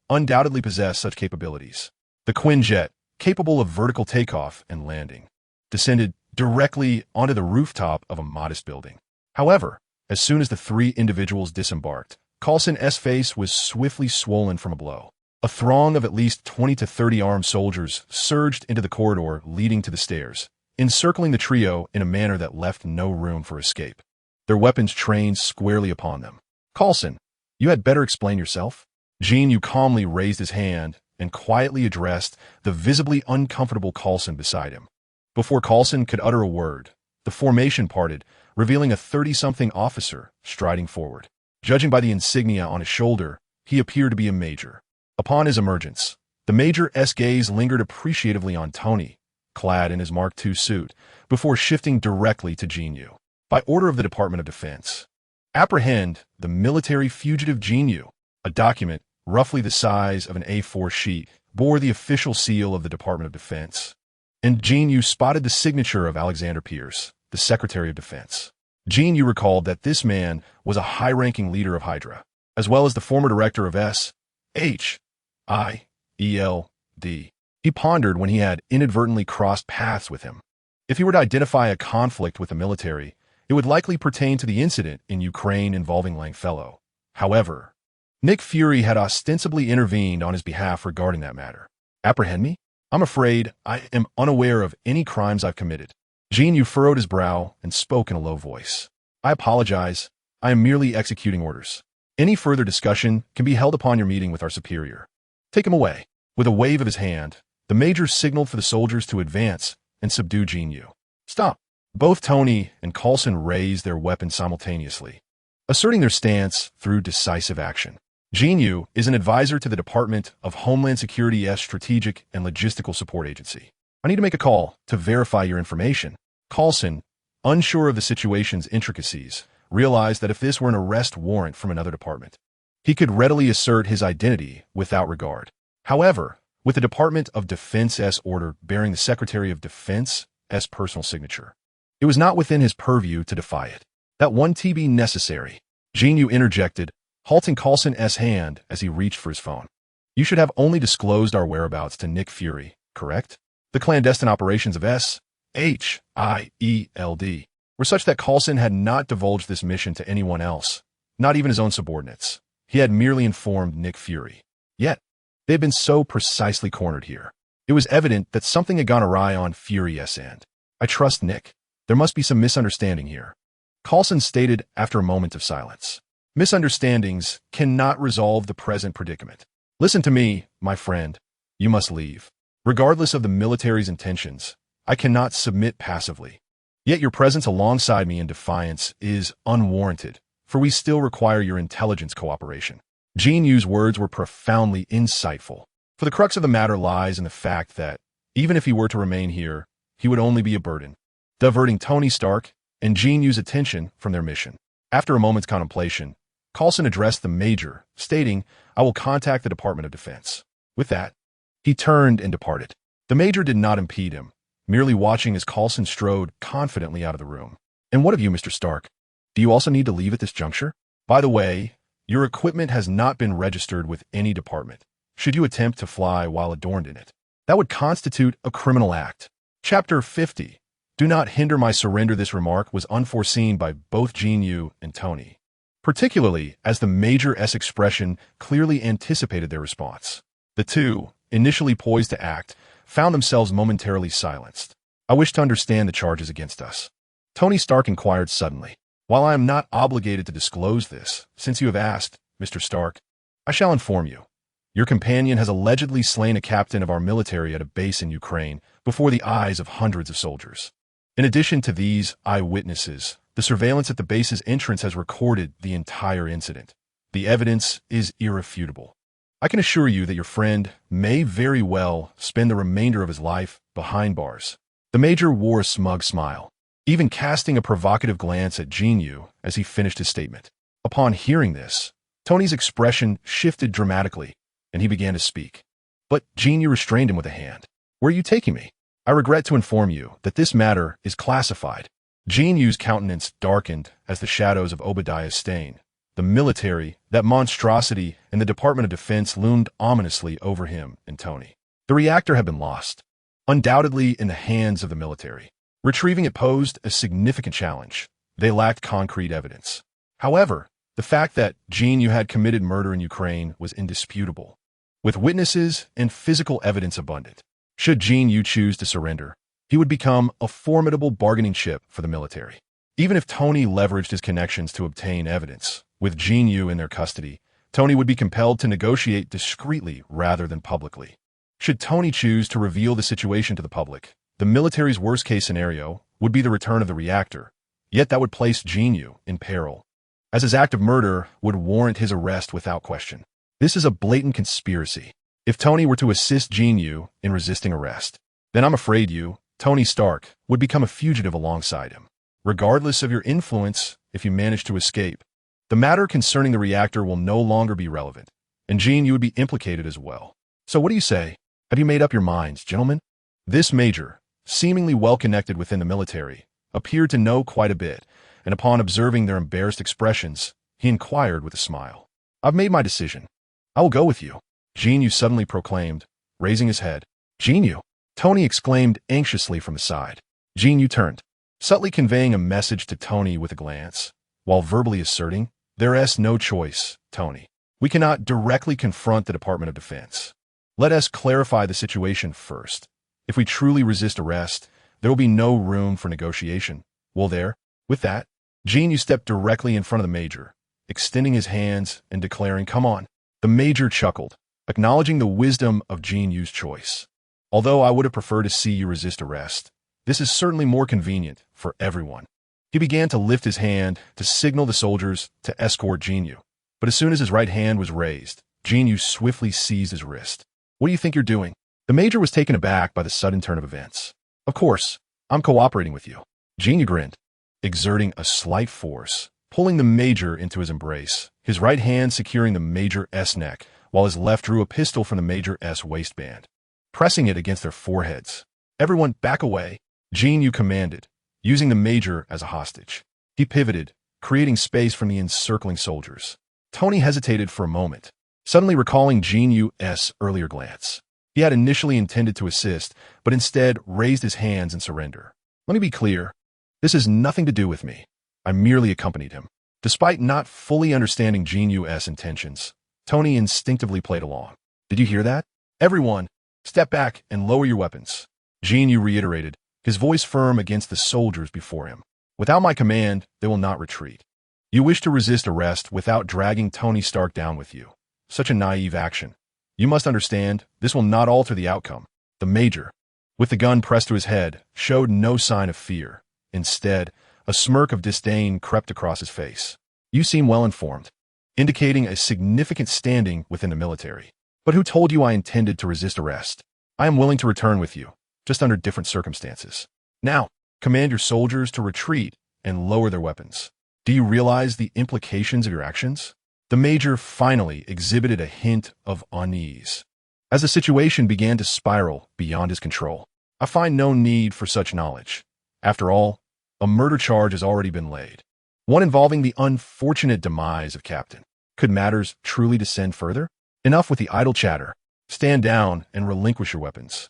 Speaker 1: undoubtedly possessed such capabilities. The Quinjet, capable of vertical takeoff and landing, descended directly onto the rooftop of a modest building. However, as soon as the three individuals disembarked, Coulson's face was swiftly swollen from a blow. A throng of at least 20 to 30 armed soldiers surged into the corridor leading to the stairs, encircling the trio in a manner that left no room for escape, their weapons trained squarely upon them. Coulson, you had better explain yourself. Jin Yu calmly raised his hand and quietly addressed the visibly uncomfortable Coulson beside him. Before Coulson could utter a word, the formation parted, revealing a 30-something officer striding forward. Judging by the insignia on his shoulder, he appeared to be a major. Upon his emergence, the major's gaze lingered appreciatively on Tony, clad in his Mark II suit, before shifting directly to Jin Yu. By order of the Department of Defense, apprehend the military fugitive Jin Yu. A document, roughly the size of an A4 sheet, bore the official seal of the Department of Defense, and Jin Yu spotted the signature of Alexander Pierce, the Secretary of Defense. Jin Yu recalled that this man was a high-ranking leader of Hydra, as well as the former director of S.H.I.L.D. He pondered when he had inadvertently crossed paths with him. If he were to identify a conflict with the military, it would likely pertain to the incident in Ukraine involving Longfellow. However, Nick Fury had ostensibly intervened on his behalf regarding that matter. Apprehend me? I'm afraid I am unaware of any crimes I've committed. Jin Yu furrowed his brow and spoke in a low voice. I apologize. I am merely executing orders. Any further discussion can be held upon your meeting with our superior. Take him away. With a wave of his hand, the major signaled for the soldiers to advance and subdue Jin Yu. Stop. Both Tony and Coulson raised their weapons simultaneously, asserting their stance through decisive action. Jin Yu is an advisor to the Department of Homeland Security's Strategic and Logistical Support Agency. I need to make a call to verify your information. Coulson, unsure of the situation's intricacies, realized that if this were an arrest warrant from another department, he could readily assert his identity without regard. However, with the Department of Defense's order bearing the Secretary of Defense's personal signature, it was not within his purview to defy it. That won't be necessary. Jin Yu interjected, halting Coulson's hand as he reached for his phone. You should have only disclosed our whereabouts to Nick Fury, correct? The clandestine operations of S.H.I.L.D. were such that Coulson had not divulged this mission to anyone else, not even his own subordinates. He had merely informed Nick Fury. Yet, they had been so precisely cornered here. It was evident that something had gone awry on Fury's end. I trust Nick. There must be some misunderstanding here, Coulson stated after a moment of silence. Misunderstandings cannot resolve the present predicament. Listen to me, my friend. You must leave. Regardless of the military's intentions, I cannot submit passively. Yet your presence alongside me in defiance is unwarranted, for we still require your intelligence cooperation. Jin Yu's words were profoundly insightful, for the crux of the matter lies in the fact that, even if he were to remain here, he would only be a burden, diverting Tony Stark and Jin Yu's attention from their mission. After a moment's contemplation, Coulson addressed the Major, stating, I will contact the Department of Defense. With that, he turned and departed. The major did not impede him, merely watching as Coulson strode confidently out of the room. And what of you, Mr. Stark? Do you also need to leave at this juncture? By the way, your equipment has not been registered with any department. Should you attempt to fly while adorned in it, that would constitute a criminal act. Chapter 50. Do not hinder my surrender. This remark was unforeseen by both Jin Yu and Tony, particularly as the Major's expression clearly anticipated their response. The two, initially poised to act, found themselves momentarily silenced. I wish to understand the charges against us. Tony Stark inquired suddenly. While I am not obligated to disclose this, since you have asked, Mr. Stark, I shall inform you. Your companion has allegedly slain a captain of our military at a base in Ukraine before the eyes of hundreds of soldiers. In addition to these eyewitnesses, the surveillance at the base's entrance has recorded the entire incident. The evidence is irrefutable. I can assure you that your friend may very well spend the remainder of his life behind bars. The major wore a smug smile, even casting a provocative glance at Jin Yu as he finished his statement. Upon hearing this, Tony's expression shifted dramatically, and he began to speak. But Jin Yu restrained him with a hand. Where are you taking me? I regret to inform you that this matter is classified. Jin Yu's countenance darkened as the shadows of Obadiah's stain. The military, that monstrosity, and the Department of Defense loomed ominously over him and Tony. The reactor had been lost, undoubtedly in the hands of the military. Retrieving it posed a significant challenge. They lacked concrete evidence. However, the fact that Jin Yu had committed murder in Ukraine was indisputable, with witnesses and physical evidence abundant. Should Jin Yu choose to surrender, he would become a formidable bargaining chip for the military. Even if Tony leveraged his connections to obtain evidence, with Jin Yu in their custody, Tony would be compelled to negotiate discreetly rather than publicly. Should Tony choose to reveal the situation to the public, the military's worst-case scenario would be the return of the reactor, yet that would place Jin Yu in peril, as his act of murder would warrant his arrest without question. This is a blatant conspiracy. If Tony were to assist Jin Yu in resisting arrest, then I'm afraid you, Tony Stark, would become a fugitive alongside him. Regardless of your influence, if you manage to escape, the matter concerning the reactor will no longer be relevant, and Jin Yu would be implicated as well. So what do you say? Have you made up your minds, gentlemen? This major, seemingly well-connected within the military, appeared to know quite a bit, and upon observing their embarrassed expressions, he inquired with a smile. I've made my decision. I will go with you, Jin Yu suddenly proclaimed, raising his head. Jin Yu, Tony exclaimed anxiously from the side. Jin Yu turned, subtly conveying a message to Tony with a glance, while verbally asserting, There's no choice, Tony. We cannot directly confront the Department of Defense. Let us clarify the situation first. If we truly resist arrest, there will be no room for negotiation, will there? With that, Jin Yu stepped directly in front of the major, extending his hands and declaring, Come on. The major chuckled, acknowledging the wisdom of Jin Yu's choice. Although I would have preferred to see you resist arrest, this is certainly more convenient for everyone. He began to lift his hand to signal the soldiers to escort Jin Yu. But as soon as his right hand was raised, Jin Yu swiftly seized his wrist. What do you think you're doing? The major was taken aback by the sudden turn of events. Of course, I'm cooperating with you. Jin Yu grinned, exerting a slight force, pulling the major into his embrace, his right hand securing the major's neck, while his left drew a pistol from the major's waistband, pressing it against their foreheads. Everyone back away, Jin Yu commanded, using the major as a hostage. He pivoted, creating space from the encircling soldiers. Tony hesitated for a moment, suddenly recalling Jin Yu's earlier glance. He had initially intended to assist, but instead raised his hands in surrender. Let me be clear. This has nothing to do with me. I merely accompanied him. Despite not fully understanding Jin Yu's intentions, Tony instinctively played along. Did you hear that? Everyone, step back and lower your weapons. Jin Yu reiterated, his voice firm against the soldiers before him. Without my command, they will not retreat. You wish to resist arrest without dragging Tony Stark down with you. Such a naive action. You must understand, this will not alter the outcome. The major, with the gun pressed to his head, showed no sign of fear. Instead, a smirk of disdain crept across his face. You seem well informed, indicating a significant standing within the military. But who told you I intended to resist arrest? I am willing to return with you, just under different circumstances. Now, command your soldiers to retreat and lower their weapons. Do you realize the implications of your actions? The major finally exhibited a hint of unease. as the situation began to spiral beyond his control. I find no need for such knowledge. After all, a murder charge has already been laid, one involving the unfortunate demise of Captain. Could matters truly descend further? Enough with the idle chatter. Stand down and relinquish your weapons.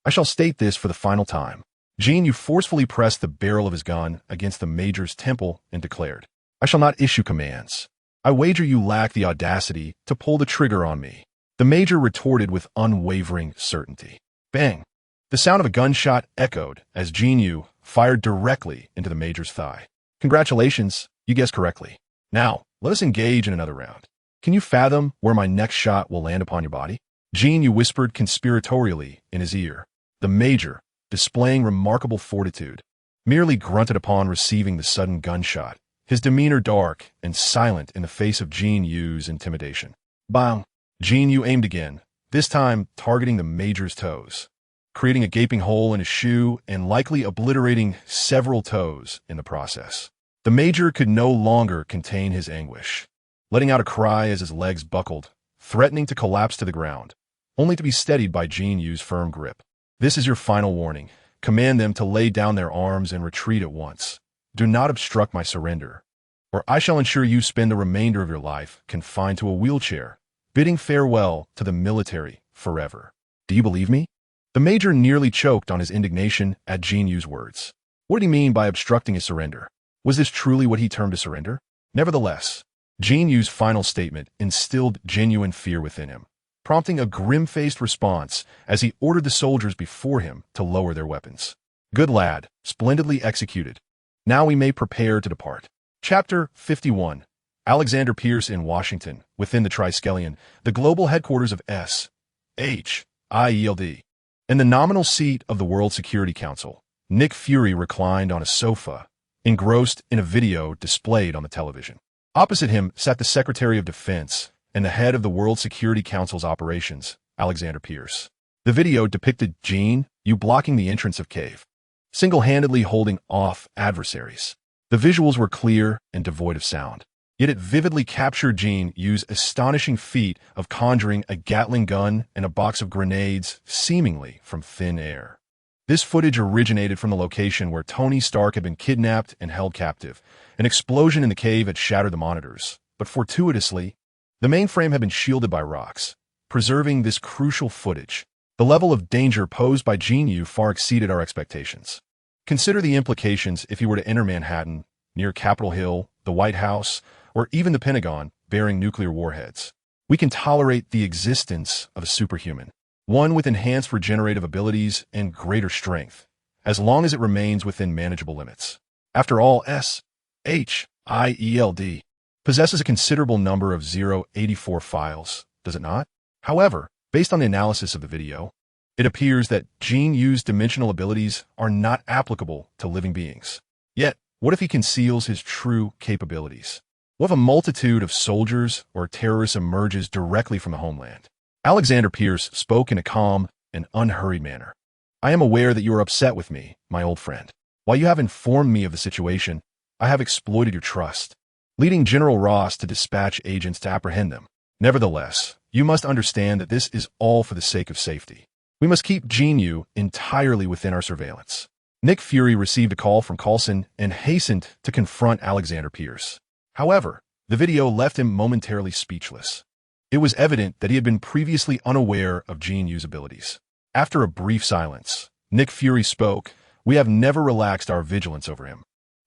Speaker 1: I shall state this for the final time. Jin Yu forcefully pressed the barrel of his gun against the Major's temple and declared, I shall not issue commands. I wager you lack the audacity to pull the trigger on me. The Major retorted with unwavering certainty. Bang! The sound of a gunshot echoed as Jin Yu fired directly into the Major's thigh. Congratulations, you guessed correctly. Now, let us engage in another round. Can you fathom where my next shot will land upon your body? Jin Yu whispered conspiratorially in his ear. The Major, displaying remarkable fortitude, merely grunted upon receiving the sudden gunshot, his demeanor dark and silent in the face of Jin Yu's intimidation. Bang! Jin Yu aimed again, this time targeting the Major's toes, creating a gaping hole in his shoe and likely obliterating several toes in the process. The Major could no longer contain his anguish, letting out a cry as his legs buckled, threatening to collapse to the ground, only to be steadied by Jin Yu's firm grip. This is your final warning. Command them to lay down their arms and retreat at once. Do not obstruct my surrender, or I shall ensure you spend the remainder of your life confined to a wheelchair, bidding farewell to the military forever. Do you believe me? The Major nearly choked on his indignation at Jin Yu's words. What did he mean by obstructing his surrender? Was this truly what he termed a surrender? Nevertheless, Jin Yu's final statement instilled genuine fear within him, prompting a grim-faced response as he ordered the soldiers before him to lower their weapons. Good lad, splendidly executed. Now we may prepare to depart. Chapter 51. Alexander Pierce in Washington, within the Triskelion, the global headquarters of SHIELD. In the nominal seat of the World Security Council, Nick Fury reclined on a sofa, engrossed in a video displayed on the television. Opposite him sat the Secretary of Defense and the head of the World Security Council's operations, Alexander Pierce. The video depicted Jin Yu blocking the entrance of Cave, single-handedly holding off adversaries. The visuals were clear and devoid of sound, yet it vividly captured Jin Yu's astonishing feat of conjuring a Gatling gun and a box of grenades seemingly from thin air. This footage originated from the location where Tony Stark had been kidnapped and held captive. An explosion in the cave had shattered the monitors, but fortuitously, the mainframe had been shielded by rocks, preserving this crucial footage. The level of danger posed by Jin Yu far exceeded our expectations. Consider the implications if he were to enter Manhattan, near Capitol Hill, the White House, or even the Pentagon, bearing nuclear warheads. We can tolerate the existence of a superhuman, one with enhanced regenerative abilities and greater strength, as long as it remains within manageable limits. After all, SHIELD possesses a considerable number of 084 files, does it not? However, based on the analysis of the video, it appears that Jin Yu's dimensional abilities are not applicable to living beings. Yet, what if he conceals his true capabilities? What if a multitude of soldiers or terrorists emerges directly from the homeland? Alexander Pierce spoke in a calm and unhurried manner. I am aware that you are upset with me, my old friend. While you have informed me of the situation, I have exploited your trust, leading General Ross to dispatch agents to apprehend them. Nevertheless, you must understand that this is all for the sake of safety. We must keep Jin Yu entirely within our surveillance. Nick Fury received a call from Coulson and hastened to confront Alexander Pierce. However, the video left him momentarily speechless. It was evident that he had been previously unaware of Jin Yu's abilities. After a brief silence, Nick Fury spoke. We have never relaxed our vigilance over him.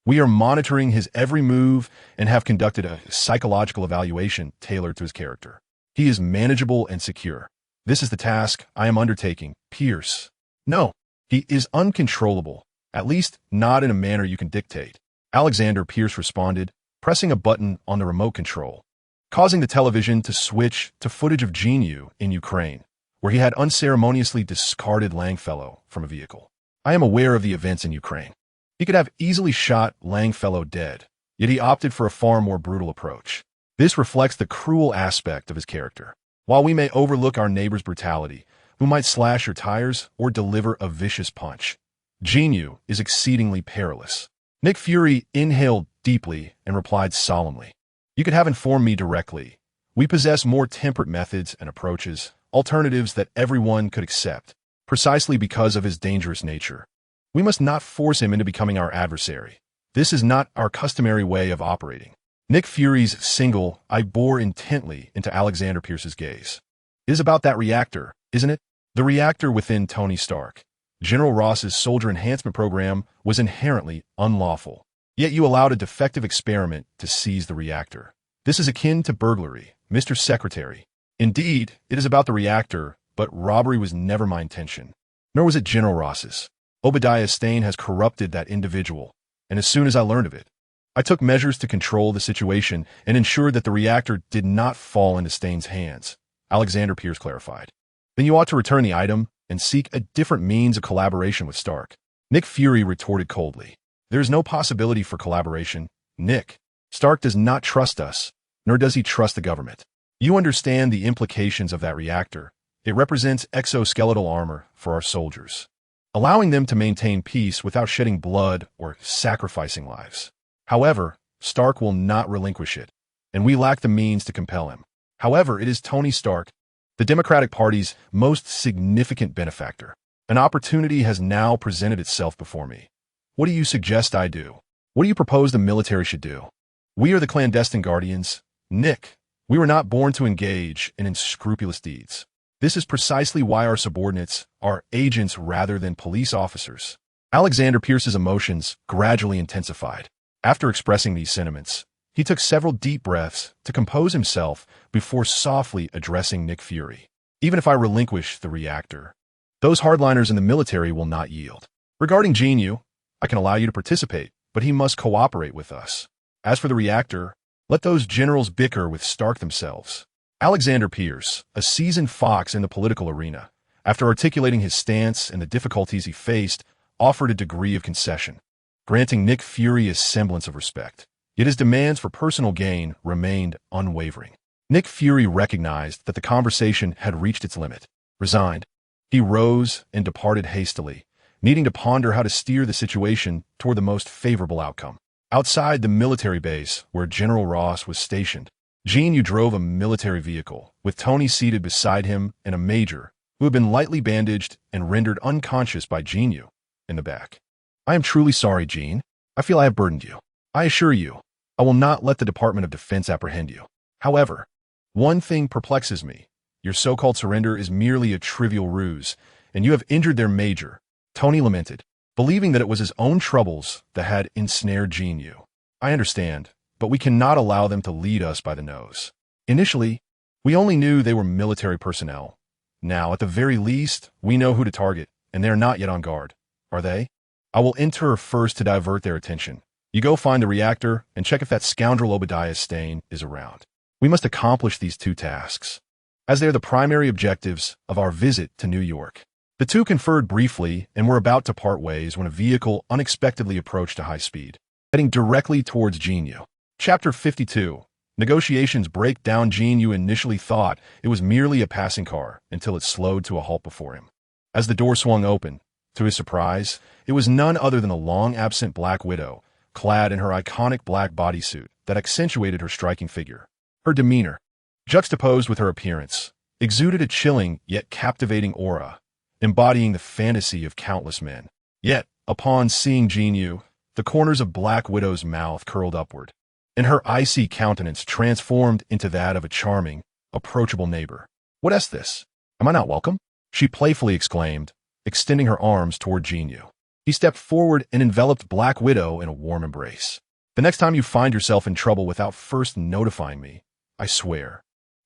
Speaker 1: We are monitoring his every move and have conducted a psychological evaluation tailored to his character. He is manageable and secure. This is the task I am undertaking, Pierce. No, he is uncontrollable, at least not in a manner you can dictate. Alexander Pierce responded, pressing a button on the remote control, causing the television to switch to footage of Jin Yu in Ukraine, where he had unceremoniously discarded Longfellow from a vehicle. I am aware of the events in Ukraine. He could have easily shot Longfellow dead, yet he opted for a far more brutal approach. This reflects the cruel aspect of his character. While we may overlook our neighbor's brutality, who might slash your tires or deliver a vicious punch, Jin Yu is exceedingly perilous. Nick Fury inhaled deeply and replied solemnly, You could have informed me directly. We possess more temperate methods and approaches, alternatives that everyone could accept, precisely because of his dangerous nature. We must not force him into becoming our adversary. This is not our customary way of operating. Nick Fury's single eye bore intently into Alexander Pierce's gaze. It is about that reactor, isn't it? The reactor within Tony Stark. General Ross's soldier enhancement program was inherently unlawful. Yet you allowed a defective experiment to seize the reactor. This is akin to burglary, Mr. Secretary. Indeed, it is about the reactor, but robbery was never my intention. Nor was it General Ross's. Obadiah Stane has corrupted that individual, and as soon as I learned of it, I took measures to control the situation and ensured that the reactor did not fall into Stane's hands, Alexander Pierce clarified. Then you ought to return the item and seek a different means of collaboration with Stark. Nick Fury retorted coldly. There is no possibility for collaboration, Nick. Stark does not trust us, nor does he trust the government. You understand the implications of that reactor. It represents exoskeletal armor for our soldiers, allowing them to maintain peace without shedding blood or sacrificing lives. However, Stark will not relinquish it, and we lack the means to compel him. However, it is Tony Stark, the Democratic Party's most significant benefactor. An opportunity has now presented itself before me. What do you suggest I do? What do you propose the military should do? We are the clandestine guardians. Nick, we were not born to engage in unscrupulous deeds. This is precisely why our subordinates are agents rather than police officers. Alexander Pierce's emotions gradually intensified. After expressing these sentiments, he took several deep breaths to compose himself before softly addressing Nick Fury. Even if I relinquish the reactor, those hardliners in the military will not yield. Regarding Jin Yu, I can allow you to participate, but he must cooperate with us. As for the reactor, let those generals bicker with Stark themselves. Alexander Pierce, a seasoned fox in the political arena, after articulating his stance and the difficulties he faced, offered a degree of concession, granting Nick Fury a semblance of respect. Yet his demands for personal gain remained unwavering. Nick Fury recognized that the conversation had reached its limit. Resigned, he rose and departed hastily, needing to ponder how to steer the situation toward the most favorable outcome. Outside the military base where General Ross was stationed, Jin Yu drove a military vehicle, with Tony seated beside him and a major, who had been lightly bandaged and rendered unconscious by Jin Yu, in the back. I am truly sorry, Jin. I feel I have burdened you. I assure you, I will not let the Department of Defense apprehend you. However, one thing perplexes me. Your so-called surrender is merely a trivial ruse, and you have injured their major. Tony lamented, believing that it was his own troubles that had ensnared Jin Yu. I understand, but we cannot allow them to lead us by the nose. Initially, we only knew they were military personnel. Now, at the very least, we know who to target, and they are not yet on guard. Are they? I will enter first to divert their attention. You go find the reactor and check if that scoundrel Obadiah Stane is around. We must accomplish these two tasks, as they are the primary objectives of our visit to New York. The two conferred briefly and were about to part ways when a vehicle unexpectedly approached at high speed, heading directly towards Jin Yu. Chapter 52. Negotiations break down. Jin Yu initially thought it was merely a passing car until it slowed to a halt before him. As the door swung open, to his surprise, it was none other than the long-absent Black Widow, clad in her iconic black bodysuit that accentuated her striking figure. Her demeanor, juxtaposed with her appearance, exuded a chilling yet captivating aura, embodying the fantasy of countless men. Yet, upon seeing Jin Yu, the corners of Black Widow's mouth curled upward, and her icy countenance transformed into that of a charming, approachable neighbor. "What is this? Am I not welcome?" she playfully exclaimed, extending her arms toward Jin Yu. He stepped forward and enveloped Black Widow in a warm embrace. "The next time you find yourself in trouble without first notifying me, I swear,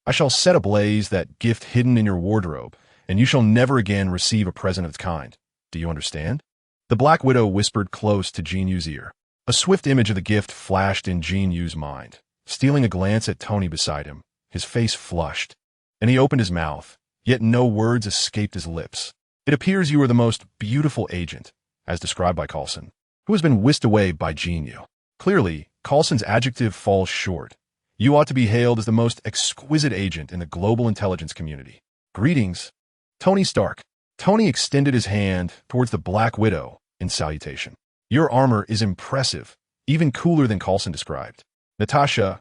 Speaker 1: I shall set ablaze that gift hidden in your wardrobe, and you shall never again receive a present of its kind. Do you understand?" The Black Widow whispered close to Jin Yu's ear. A swift image of the gift flashed in Jin Yu's mind. Stealing a glance at Tony beside him, his face flushed, and he opened his mouth, yet no words escaped his lips. "It appears you are the most beautiful agent, as described by Coulson, who has been whisked away by Jin Yu." Clearly, Coulson's adjective falls short. You ought to be hailed as the most exquisite agent in the global intelligence community. "Greetings, Tony Stark." Tony extended his hand towards the Black Widow in salutation. "Your armor is impressive, even cooler than Coulson described. Natasha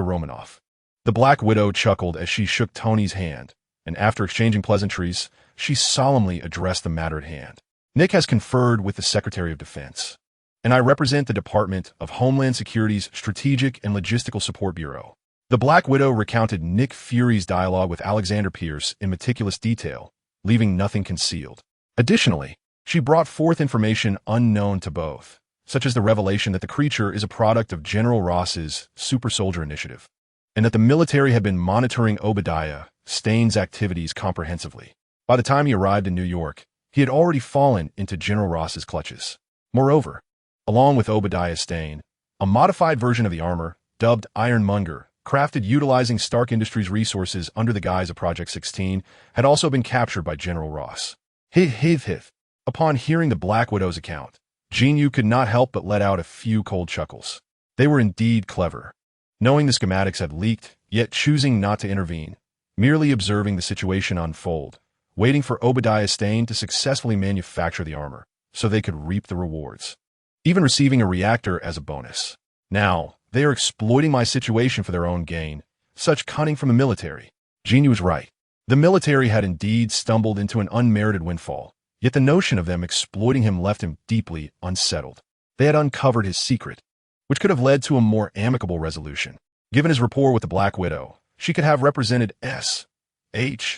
Speaker 1: Romanoff." The Black Widow chuckled as she shook Tony's hand, and after exchanging pleasantries, she solemnly addressed the matter at hand. Nick has conferred with the Secretary of Defense, and I represent the Department of Homeland Security's Strategic and Logistical Support Bureau. The Black Widow recounted Nick Fury's dialogue with Alexander Pierce in meticulous detail, leaving nothing concealed. Additionally, she brought forth information unknown to both, such as the revelation that the creature is a product of General Ross's Super Soldier Initiative, and that the military had been monitoring Obadiah Stane's activities comprehensively. By the time he arrived in New York, he had already fallen into General Ross's clutches. Moreover, along with Obadiah Stane, a modified version of the armor, dubbed Ironmonger, crafted utilizing Stark Industries resources under the guise of Project 16, had also been captured by General Ross. Hith. Upon hearing the Black Widow's account, Jin Yu could not help but let out a few cold chuckles. They were indeed clever. Knowing the schematics had leaked, yet choosing not to intervene, merely observing the situation unfold, waiting for Obadiah Stane to successfully manufacture the armor so they could reap the rewards, even receiving a reactor as a bonus. Now, they are exploiting my situation for their own gain. Such cunning from the military. Jin Yu was right. The military had indeed stumbled into an unmerited windfall, yet the notion of them exploiting him left him deeply unsettled. They had uncovered his secret, which could have led to a more amicable resolution. Given his rapport with the Black Widow, she could have represented SHIELD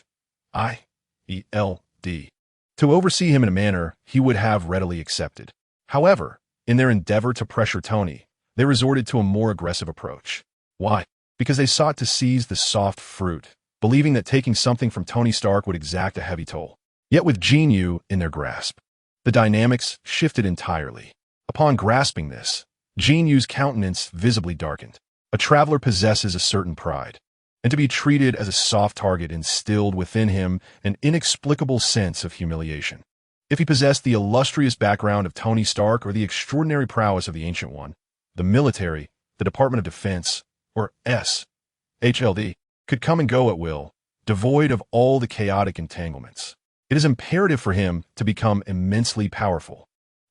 Speaker 1: to oversee him in a manner he would have readily accepted. However, in their endeavor to pressure Tony, they resorted to a more aggressive approach. Why? Because they sought to seize the soft fruit, believing that taking something from Tony Stark would exact a heavy toll. Yet with Jin Yu in their grasp, the dynamics shifted entirely. Upon grasping this, Jin Yu's countenance visibly darkened. A traveler possesses a certain pride, and to be treated as a soft target instilled within him an inexplicable sense of humiliation. If he possessed the illustrious background of Tony Stark or the extraordinary prowess of the Ancient One, the military, the Department of Defense, or SHIELD, could come and go at will, devoid of all the chaotic entanglements. It is imperative for him to become immensely powerful.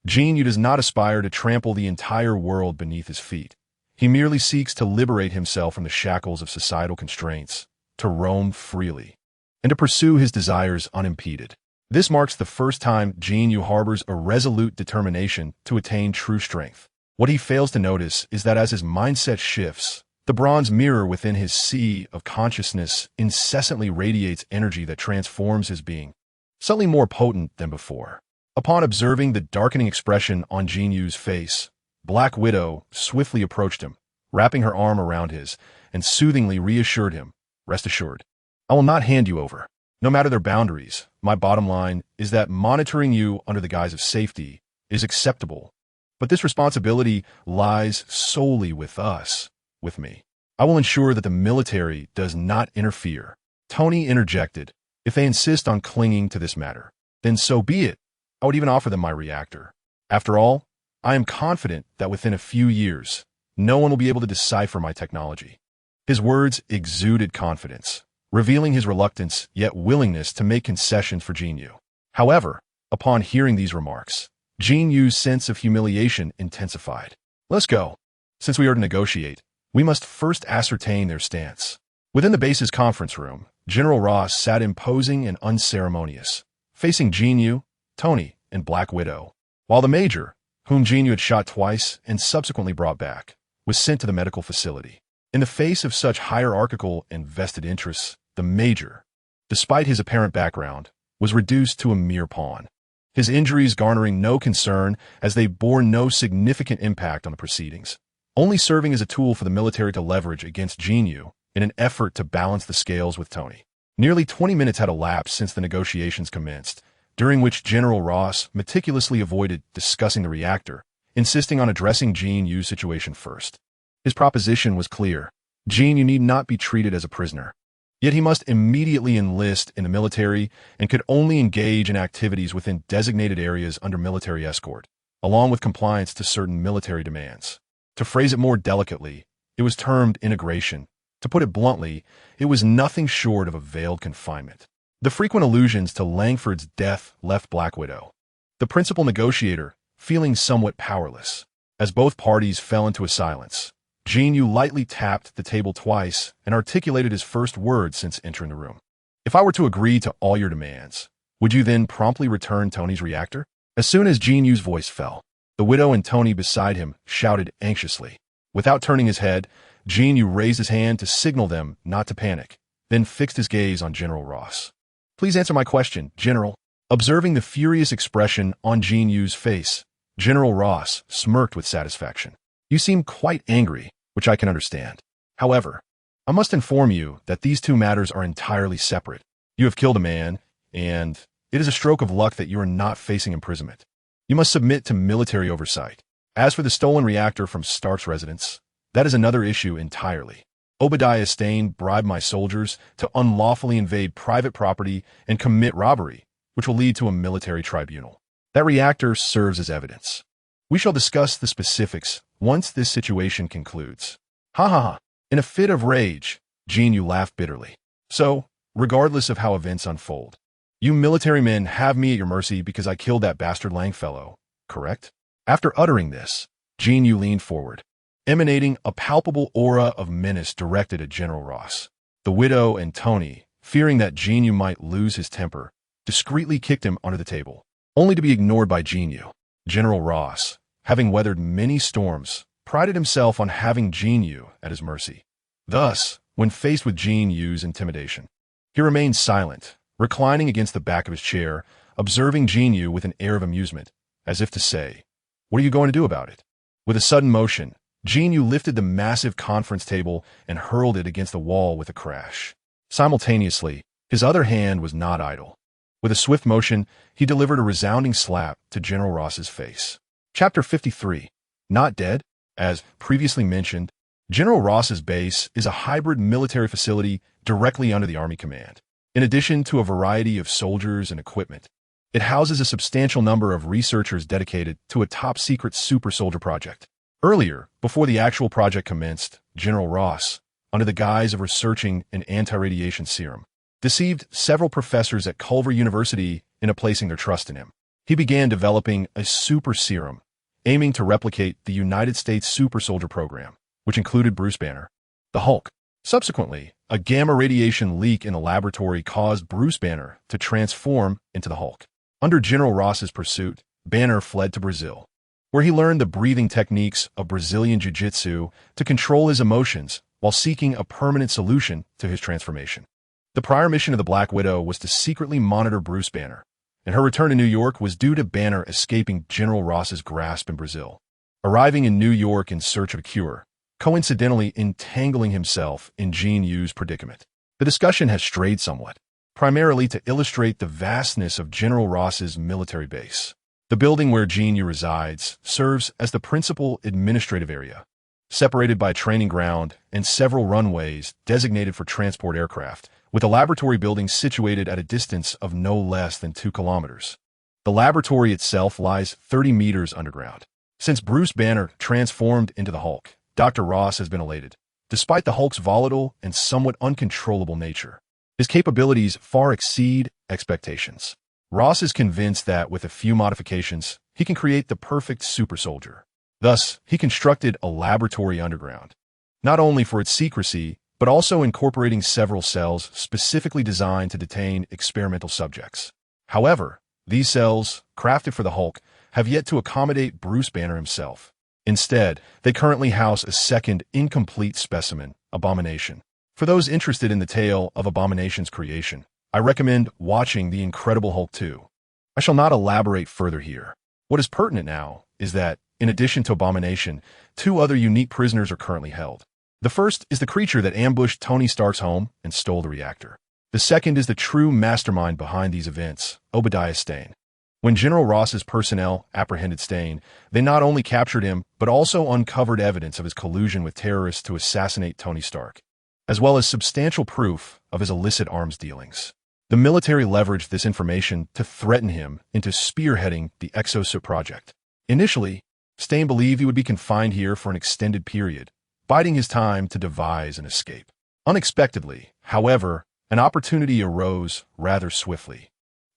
Speaker 1: Jin Yu does not aspire to trample the entire world beneath his feet. He merely seeks to liberate himself from the shackles of societal constraints, to roam freely, and to pursue his desires unimpeded. This marks the first time Jin Yu harbors a resolute determination to attain true strength. What he fails to notice is that as his mindset shifts, the bronze mirror within his sea of consciousness incessantly radiates energy that transforms his being, suddenly more potent than before. Upon observing the darkening expression on Jin Yu's face, Black Widow swiftly approached him, wrapping her arm around his, and soothingly reassured him, "Rest assured, I will not hand you over. No matter their boundaries, my bottom line is that monitoring you under the guise of safety is acceptable. But this responsibility lies solely with us, with me. I will ensure that the military does not interfere." Tony interjected, "If they insist on clinging to this matter, then so be it. I would even offer them my reactor. After all, I am confident that within a few years, no one will be able to decipher my technology." His words exuded confidence, revealing his reluctance yet willingness to make concessions for Jin Yu. However, upon hearing these remarks, Jin Yu's sense of humiliation intensified. "Let's go. Since we are to negotiate, we must first ascertain their stance." Within the base's conference room, General Ross sat imposing and unceremonious, facing Jin Yu, Tony, and Black Widow, while the Major, whom Jin Yu had shot twice and subsequently brought back, was sent to the medical facility. In the face of such hierarchical and vested interests, the Major, despite his apparent background, was reduced to a mere pawn. His injuries garnering no concern as they bore no significant impact on the proceedings, only serving as a tool for the military to leverage against Jin Yu in an effort to balance the scales with Tony. Nearly 20 minutes had elapsed since the negotiations commenced, during which General Ross meticulously avoided discussing the reactor, insisting on addressing Jin Yu's situation first. His proposition was clear. Jin Yu need not be treated as a prisoner. Yet he must immediately enlist in the military and could only engage in activities within designated areas under military escort, along with compliance to certain military demands. To phrase it more delicately, it was termed integration. To put it bluntly, it was nothing short of a veiled confinement. The frequent allusions to Langford's death left Black Widow, the principal negotiator, feeling somewhat powerless. As both parties fell into a silence, Jin Yu lightly tapped the table twice and articulated his first words since entering the room. If I were to agree to all your demands, would you then promptly return Tony's reactor? As soon as Jin Yu's voice fell, the widow and Tony beside him shouted anxiously. Without turning his head, Jin Yu raised his hand to signal them not to panic, then fixed his gaze on General Ross. Please answer my question, General. Observing the furious expression on Jin Yu's face, General Ross smirked with satisfaction. You seem quite angry, which I can understand. However, I must inform you that these two matters are entirely separate. You have killed a man, and it is a stroke of luck that you are not facing imprisonment. You must submit to military oversight. As for the stolen reactor from Stark's residence, that is another issue entirely. Obadiah Stane bribed my soldiers to unlawfully invade private property and commit robbery, which will lead to a military tribunal. That reactor serves as evidence. We shall discuss the specifics once this situation concludes. Ha ha ha. In a fit of rage, Jin Yu laughed bitterly. So, regardless of how events unfold, you military men have me at your mercy because I killed that bastard Langfellow, correct? After uttering this, Jin Yu leaned forward, emanating a palpable aura of menace directed at General Ross. The widow and Tony, fearing that Jin Yu might lose his temper, discreetly kicked him under the table, only to be ignored by Jin Yu. General Ross, having weathered many storms, prided himself on having Jin Yu at his mercy. Thus, when faced with Jin Yu's intimidation, he remained silent, reclining against the back of his chair, observing Jin Yu with an air of amusement, as if to say, "What are you going to do about it?" With a sudden motion, Jin Yu lifted the massive conference table and hurled it against the wall with a crash. Simultaneously, his other hand was not idle. With a swift motion, he delivered a resounding slap to General Ross's face. Chapter 53. Not dead? As previously mentioned, General Ross's base is a hybrid military facility directly under the Army command. In addition to a variety of soldiers and equipment, it houses a substantial number of researchers dedicated to a top-secret super soldier project. Earlier, before the actual project commenced, General Ross, under the guise of researching an anti-radiation serum, deceived several professors at Culver University into placing their trust in him. He began developing a super serum, aiming to replicate the United States super soldier program, which included Bruce Banner, the Hulk. Subsequently, a gamma radiation leak in the laboratory caused Bruce Banner to transform into the Hulk. Under General Ross's pursuit, Banner fled to Brazil, where he learned the breathing techniques of Brazilian Jiu-Jitsu to control his emotions while seeking a permanent solution to his transformation. The prior mission of the Black Widow was to secretly monitor Bruce Banner, and her return to New York was due to Banner escaping General Ross's grasp in Brazil, arriving in New York in search of a cure, coincidentally entangling himself in Jin Yu's predicament. The discussion has strayed somewhat, primarily to illustrate the vastness of General Ross's military base. The building where Jin Yu resides serves as the principal administrative area, separated by a training ground and several runways designated for transport aircraft, with a laboratory building situated at a distance of no less than 2 kilometers. The laboratory itself lies 30 meters underground. Since Bruce Banner transformed into the Hulk, Dr. Ross has been elated, despite the Hulk's volatile and somewhat uncontrollable nature. His capabilities far exceed expectations. Ross is convinced that with a few modifications, he can create the perfect super soldier. Thus, he constructed a laboratory underground, not only for its secrecy, but also incorporating several cells specifically designed to detain experimental subjects. However, these cells, crafted for the Hulk, have yet to accommodate Bruce Banner himself. Instead, they currently house a second incomplete specimen, Abomination. For those interested in the tale of Abomination's creation, I recommend watching The Incredible Hulk 2. I shall not elaborate further here. What is pertinent now is that, in addition to Abomination, 2 other unique prisoners are currently held. The first is the creature that ambushed Tony Stark's home and stole the reactor. The second is the true mastermind behind these events, Obadiah Stane. When General Ross's personnel apprehended Stane, they not only captured him, but also uncovered evidence of his collusion with terrorists to assassinate Tony Stark, as well as substantial proof of his illicit arms dealings. The military leveraged this information to threaten him into spearheading the Exosuit project. Initially, Stane believed he would be confined here for an extended period, biding his time to devise an escape. Unexpectedly, however, an opportunity arose rather swiftly.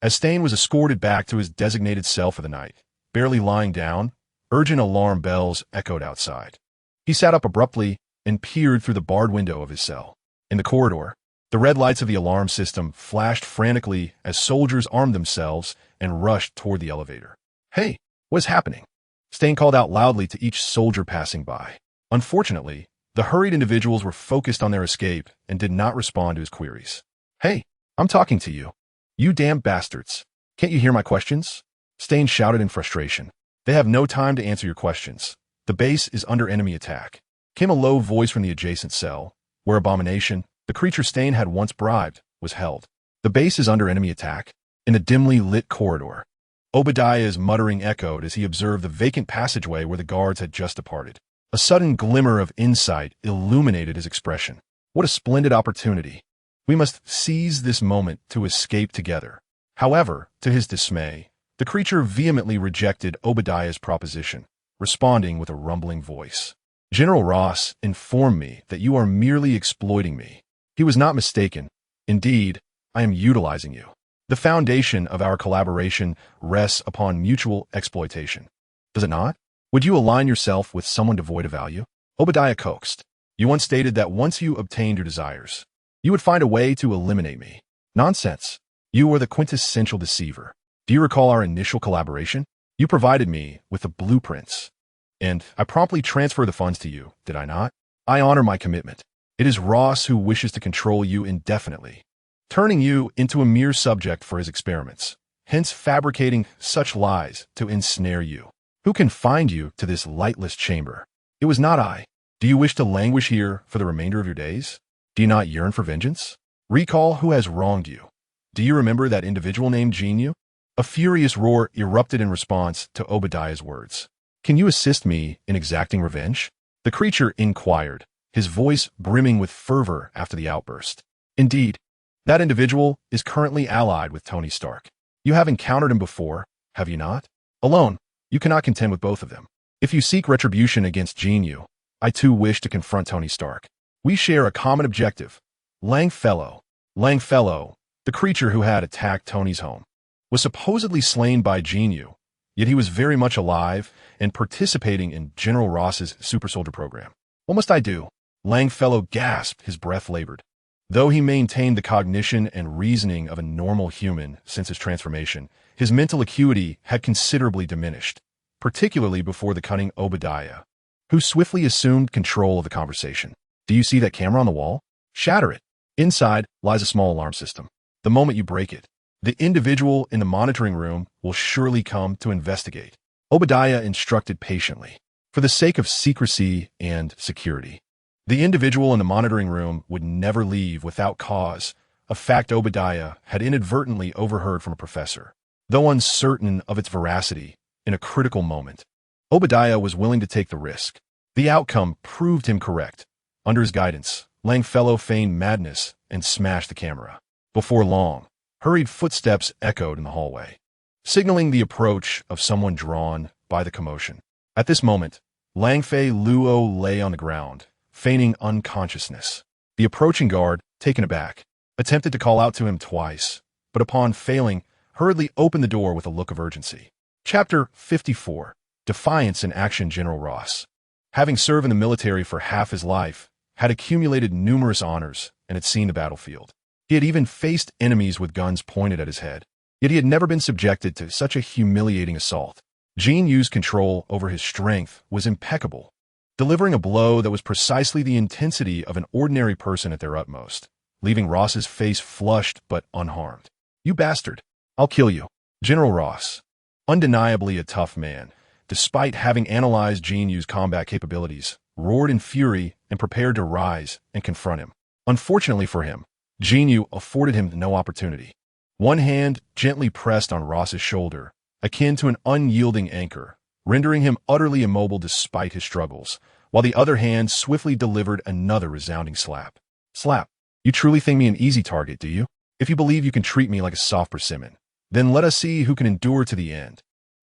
Speaker 1: As Stane was escorted back to his designated cell for the night, barely lying down, urgent alarm bells echoed outside. He sat up abruptly and peered through the barred window of his cell. In the corridor, The red lights of the alarm system flashed frantically as soldiers armed themselves and rushed toward the elevator. "Hey, what is happening?" Stain called out loudly to each soldier passing by. Unfortunately, the hurried individuals were focused on their escape and did not respond to his queries. "Hey, I'm talking to you. You damn bastards. Can't you hear my questions?" Stain shouted in frustration. "They have no time to answer your questions. The base is under enemy attack." Came a low voice from the adjacent cell, where Abomination, the creature Stain had once bribed, was held. "The base is under enemy attack?" In a dimly lit corridor, Obadiah's muttering echoed as he observed the vacant passageway where the guards had just departed. A sudden glimmer of insight illuminated his expression. What a splendid opportunity. We must seize this moment to escape together. However, to his dismay, the creature vehemently rejected Obadiah's proposition, responding with a rumbling voice. "General Ross informed me that you are merely exploiting me." He was not mistaken. "Indeed, I am utilizing you. The foundation of our collaboration rests upon mutual exploitation. Does it not? Would you align yourself with someone devoid of value?" Obadiah coaxed. "You once stated that once you obtained your desires, you would find a way to eliminate me." "Nonsense. You are the quintessential deceiver. Do you recall our initial collaboration? You provided me with the blueprints, and I promptly transferred the funds to you, did I not? I honor my commitment. It is Ross who wishes to control you indefinitely, turning you into a mere subject for his experiments, hence fabricating such lies to ensnare you. Who confined you to this lightless chamber? It was not I. Do you wish to languish here for the remainder of your days? Do you not yearn for vengeance? Recall who has wronged you. Do you remember that individual named Jin Yu?" A furious roar erupted in response to Obadiah's words. "Can you assist me in exacting revenge?" the creature inquired, his voice brimming with fervor after the outburst. "Indeed, that individual is currently allied with Tony Stark. You have encountered him before, have you not? Alone, you cannot contend with both of them. If you seek retribution against Jin Yu, I too wish to confront Tony Stark. We share a common objective. Longfellow, the creature who had attacked Tony's home, was supposedly slain by Jin Yu, yet he was very much alive and participating in General Ross's super soldier program. What must I do?" Longfellow gasped, his breath labored. Though he maintained the cognition and reasoning of a normal human since his transformation, his mental acuity had considerably diminished, particularly before the cunning Obadiah, who swiftly assumed control of the conversation. "Do you see that camera on the wall? Shatter it. Inside lies a small alarm system. The moment you break it, the individual in the monitoring room will surely come to investigate." Obadiah instructed patiently. For the sake of secrecy and security, the individual in the monitoring room would never leave without cause, a fact Obadiah had inadvertently overheard from a professor. Though uncertain of its veracity, in a critical moment, Obadiah was willing to take the risk. The outcome proved him correct. Under his guidance, Longfellow feigned madness and smashed the camera. Before long, hurried footsteps echoed in the hallway, signaling the approach of someone drawn by the commotion. At this moment, Langfei Luo lay on the ground, feigning unconsciousness. The approaching guard, taken aback, attempted to call out to him twice, but upon failing, hurriedly opened the door with a look of urgency. Chapter 54. Defiance in Action. General Ross, having served in the military for half his life, had accumulated numerous honors and had seen the battlefield. He had even faced enemies with guns pointed at his head, yet he had never been subjected to such a humiliating assault. Jin Yu's control over his strength was impeccable, delivering a blow that was precisely the intensity of an ordinary person at their utmost, leaving Ross's face flushed but unharmed. "You bastard! I'll kill you." General Ross, undeniably a tough man, despite having analyzed Jin Yu's combat capabilities, roared in fury and prepared to rise and confront him. Unfortunately for him, Jin Yu afforded him no opportunity. One hand gently pressed on Ross's shoulder, akin to an unyielding anchor, rendering him utterly immobile despite his struggles, while the other hand swiftly delivered another resounding slap. "Slap. You truly think me an easy target, do you? If you believe you can treat me like a soft persimmon, then let us see who can endure to the end."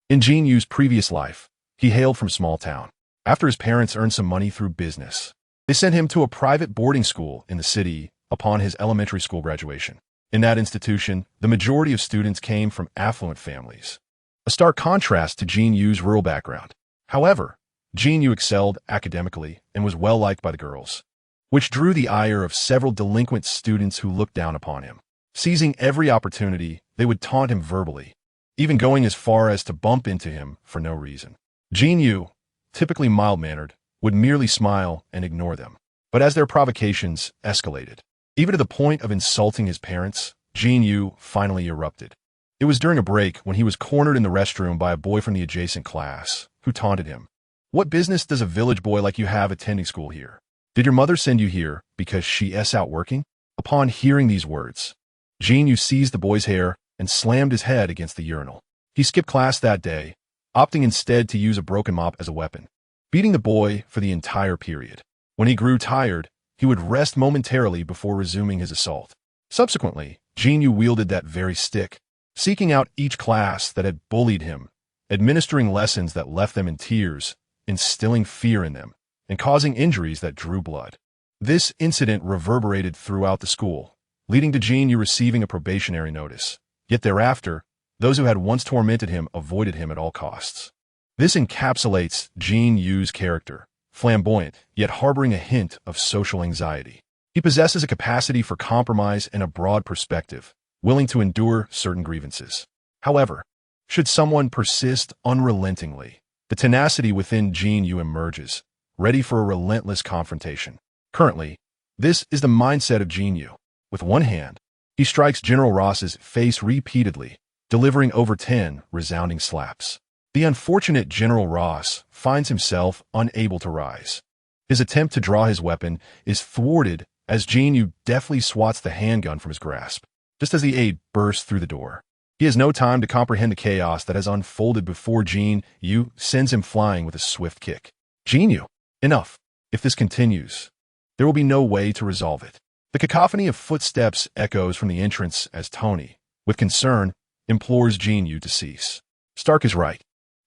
Speaker 1: In Jin Yu's previous life, he hailed from small town. After his parents earned some money through business, they sent him to a private boarding school in the city upon his elementary school graduation. In that institution, the majority of students came from affluent families, a stark contrast to Jin Yu's rural background. However, Jin Yu excelled academically and was well liked by the girls. which drew the ire of several delinquent students who looked down upon him. Seizing every opportunity, they would taunt him verbally, even going as far as to bump into him for no reason. Jin Yu, typically mild-mannered, would merely smile and ignore them. But as their provocations escalated, even to the point of insulting his parents, Jin Yu finally erupted. It was during a break when he was cornered in the restroom by a boy from the adjacent class, who taunted him. "What business does a village boy like you have attending school here? Did your mother send you here because she's out working?" Upon hearing these words, Jin Yu seized the boy's hair and slammed his head against the urinal. He skipped class that day, opting instead to use a broken mop as a weapon, beating the boy for the entire period. When he grew tired, he would rest momentarily before resuming his assault. Subsequently, Jin Yu wielded that very stick, seeking out each class that had bullied him, administering lessons that left them in tears, instilling fear in them, and causing injuries that drew blood. This incident reverberated throughout the school, leading to Jin Yu receiving a probationary notice. Yet thereafter, those who had once tormented him avoided him at all costs. This encapsulates Jin Yu's character, flamboyant, yet harboring a hint of social anxiety. He possesses a capacity for compromise and a broad perspective, willing to endure certain grievances. However, should someone persist unrelentingly, the tenacity within Jin Yu emerges, ready for a relentless confrontation. Currently, this is the mindset of Jin Yu. With one hand, he strikes General Ross's face repeatedly, delivering over 10 resounding slaps. The unfortunate General Ross finds himself unable to rise. His attempt to draw his weapon is thwarted as Jin Yu deftly swats the handgun from his grasp, just as the aide bursts through the door. He has no time to comprehend the chaos that has unfolded before Jin Yu sends him flying with a swift kick. Jin Yu, enough. If this continues, there will be no way to resolve it. The cacophony of footsteps echoes from the entrance as Tony, with concern, implores Jin Yu to cease. Stark is right.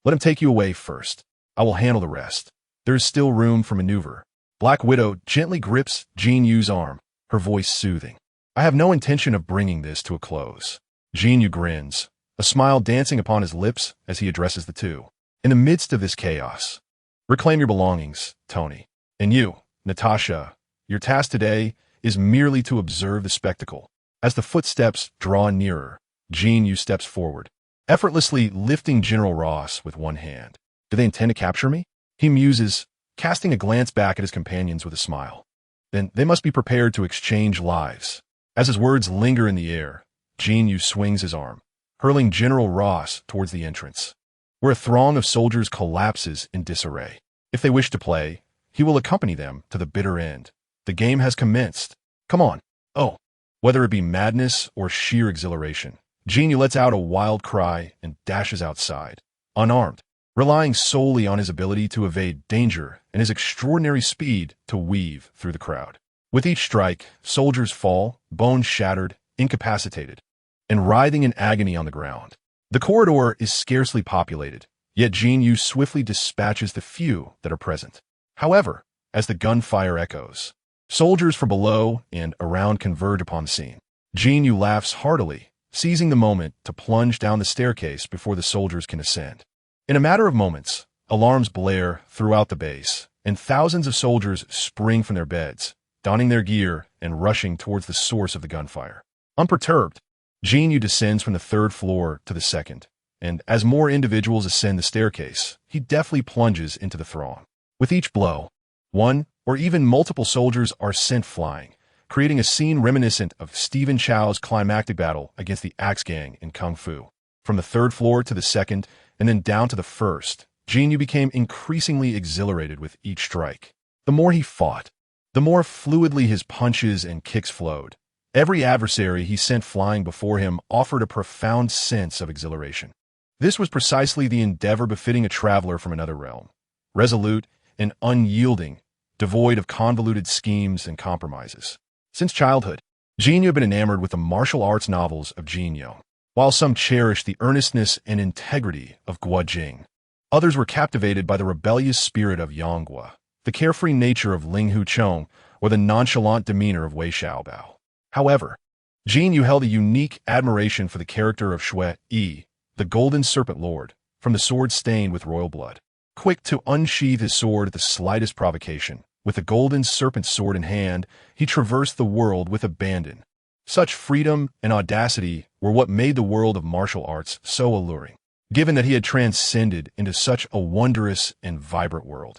Speaker 1: Let him take you away first. I will handle the rest. There is still room for maneuver. Black Widow gently grips Jin Yu's arm, her voice soothing. I have no intention of bringing this to a close. Jin Yu grins, a smile dancing upon his lips as he addresses the two. In the midst of this chaos, reclaim your belongings, Tony. And you, Natasha, your task today is merely to observe the spectacle. As the footsteps draw nearer, Jin Yu steps forward, effortlessly lifting General Ross with one hand. Do they intend to capture me? He muses, casting a glance back at his companions with a smile. Then they must be prepared to exchange lives. As his words linger in the air, Jin Yu swings his arm, hurling General Ross towards the entrance, where a throng of soldiers collapses in disarray. If they wish to play, he will accompany them to the bitter end. The game has commenced. Come on. Oh, whether it be madness or sheer exhilaration, Jin Yu lets out a wild cry and dashes outside, unarmed, relying solely on his ability to evade danger and his extraordinary speed to weave through the crowd. With each strike, soldiers fall, bones shattered, incapacitated, and writhing in agony on the ground. The corridor is scarcely populated, yet Jin Yu swiftly dispatches the few that are present. However, as the gunfire echoes, soldiers from below and around converge upon the scene. Jin Yu laughs heartily, seizing the moment to plunge down the staircase before the soldiers can ascend. In a matter of moments, alarms blare throughout the base, and thousands of soldiers spring from their beds, donning their gear and rushing towards the source of the gunfire. Unperturbed, Jin Yu descends from the third floor to the second, and as more individuals ascend the staircase, he deftly plunges into the throng. With each blow, one or even multiple soldiers are sent flying, creating a scene reminiscent of Stephen Chow's climactic battle against the Axe Gang in Kung Fu. From the third floor to the second, and then down to the first, Jin Yu became increasingly exhilarated with each strike. The more he fought, the more fluidly his punches and kicks flowed. Every adversary he sent flying before him offered a profound sense of exhilaration. This was precisely the endeavor befitting a traveler from another realm, resolute and unyielding, devoid of convoluted schemes and compromises. Since childhood, Jin Yu had been enamored with the martial arts novels of Jin Yu. While some cherished the earnestness and integrity of Guo Jing, others were captivated by the rebellious spirit of Yang Guo, the carefree nature of Ling Hu Chong, or the nonchalant demeanor of Wei Xiaobao. However, Jin Yu held a unique admiration for the character of Shui Yi, the Golden Serpent Lord, from the sword stained with royal blood. Quick to unsheathe his sword at the slightest provocation, With a golden serpent sword in hand, he traversed the world with abandon. Such freedom and audacity were what made the world of martial arts so alluring, given that he had transcended into such a wondrous and vibrant world.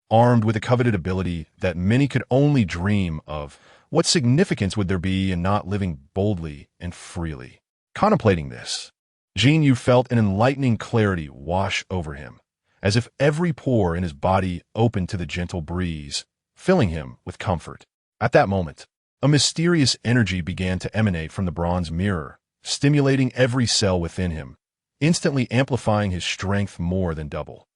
Speaker 1: Armed with a coveted ability that many could only dream of, what significance would there be in not living boldly and freely? Contemplating this, Jin Yu felt an enlightening clarity wash over him, as if every pore in his body opened to the gentle breeze, filling him with comfort. At that moment, a mysterious energy began to emanate from the bronze mirror, stimulating every cell within him, instantly amplifying his strength more than double.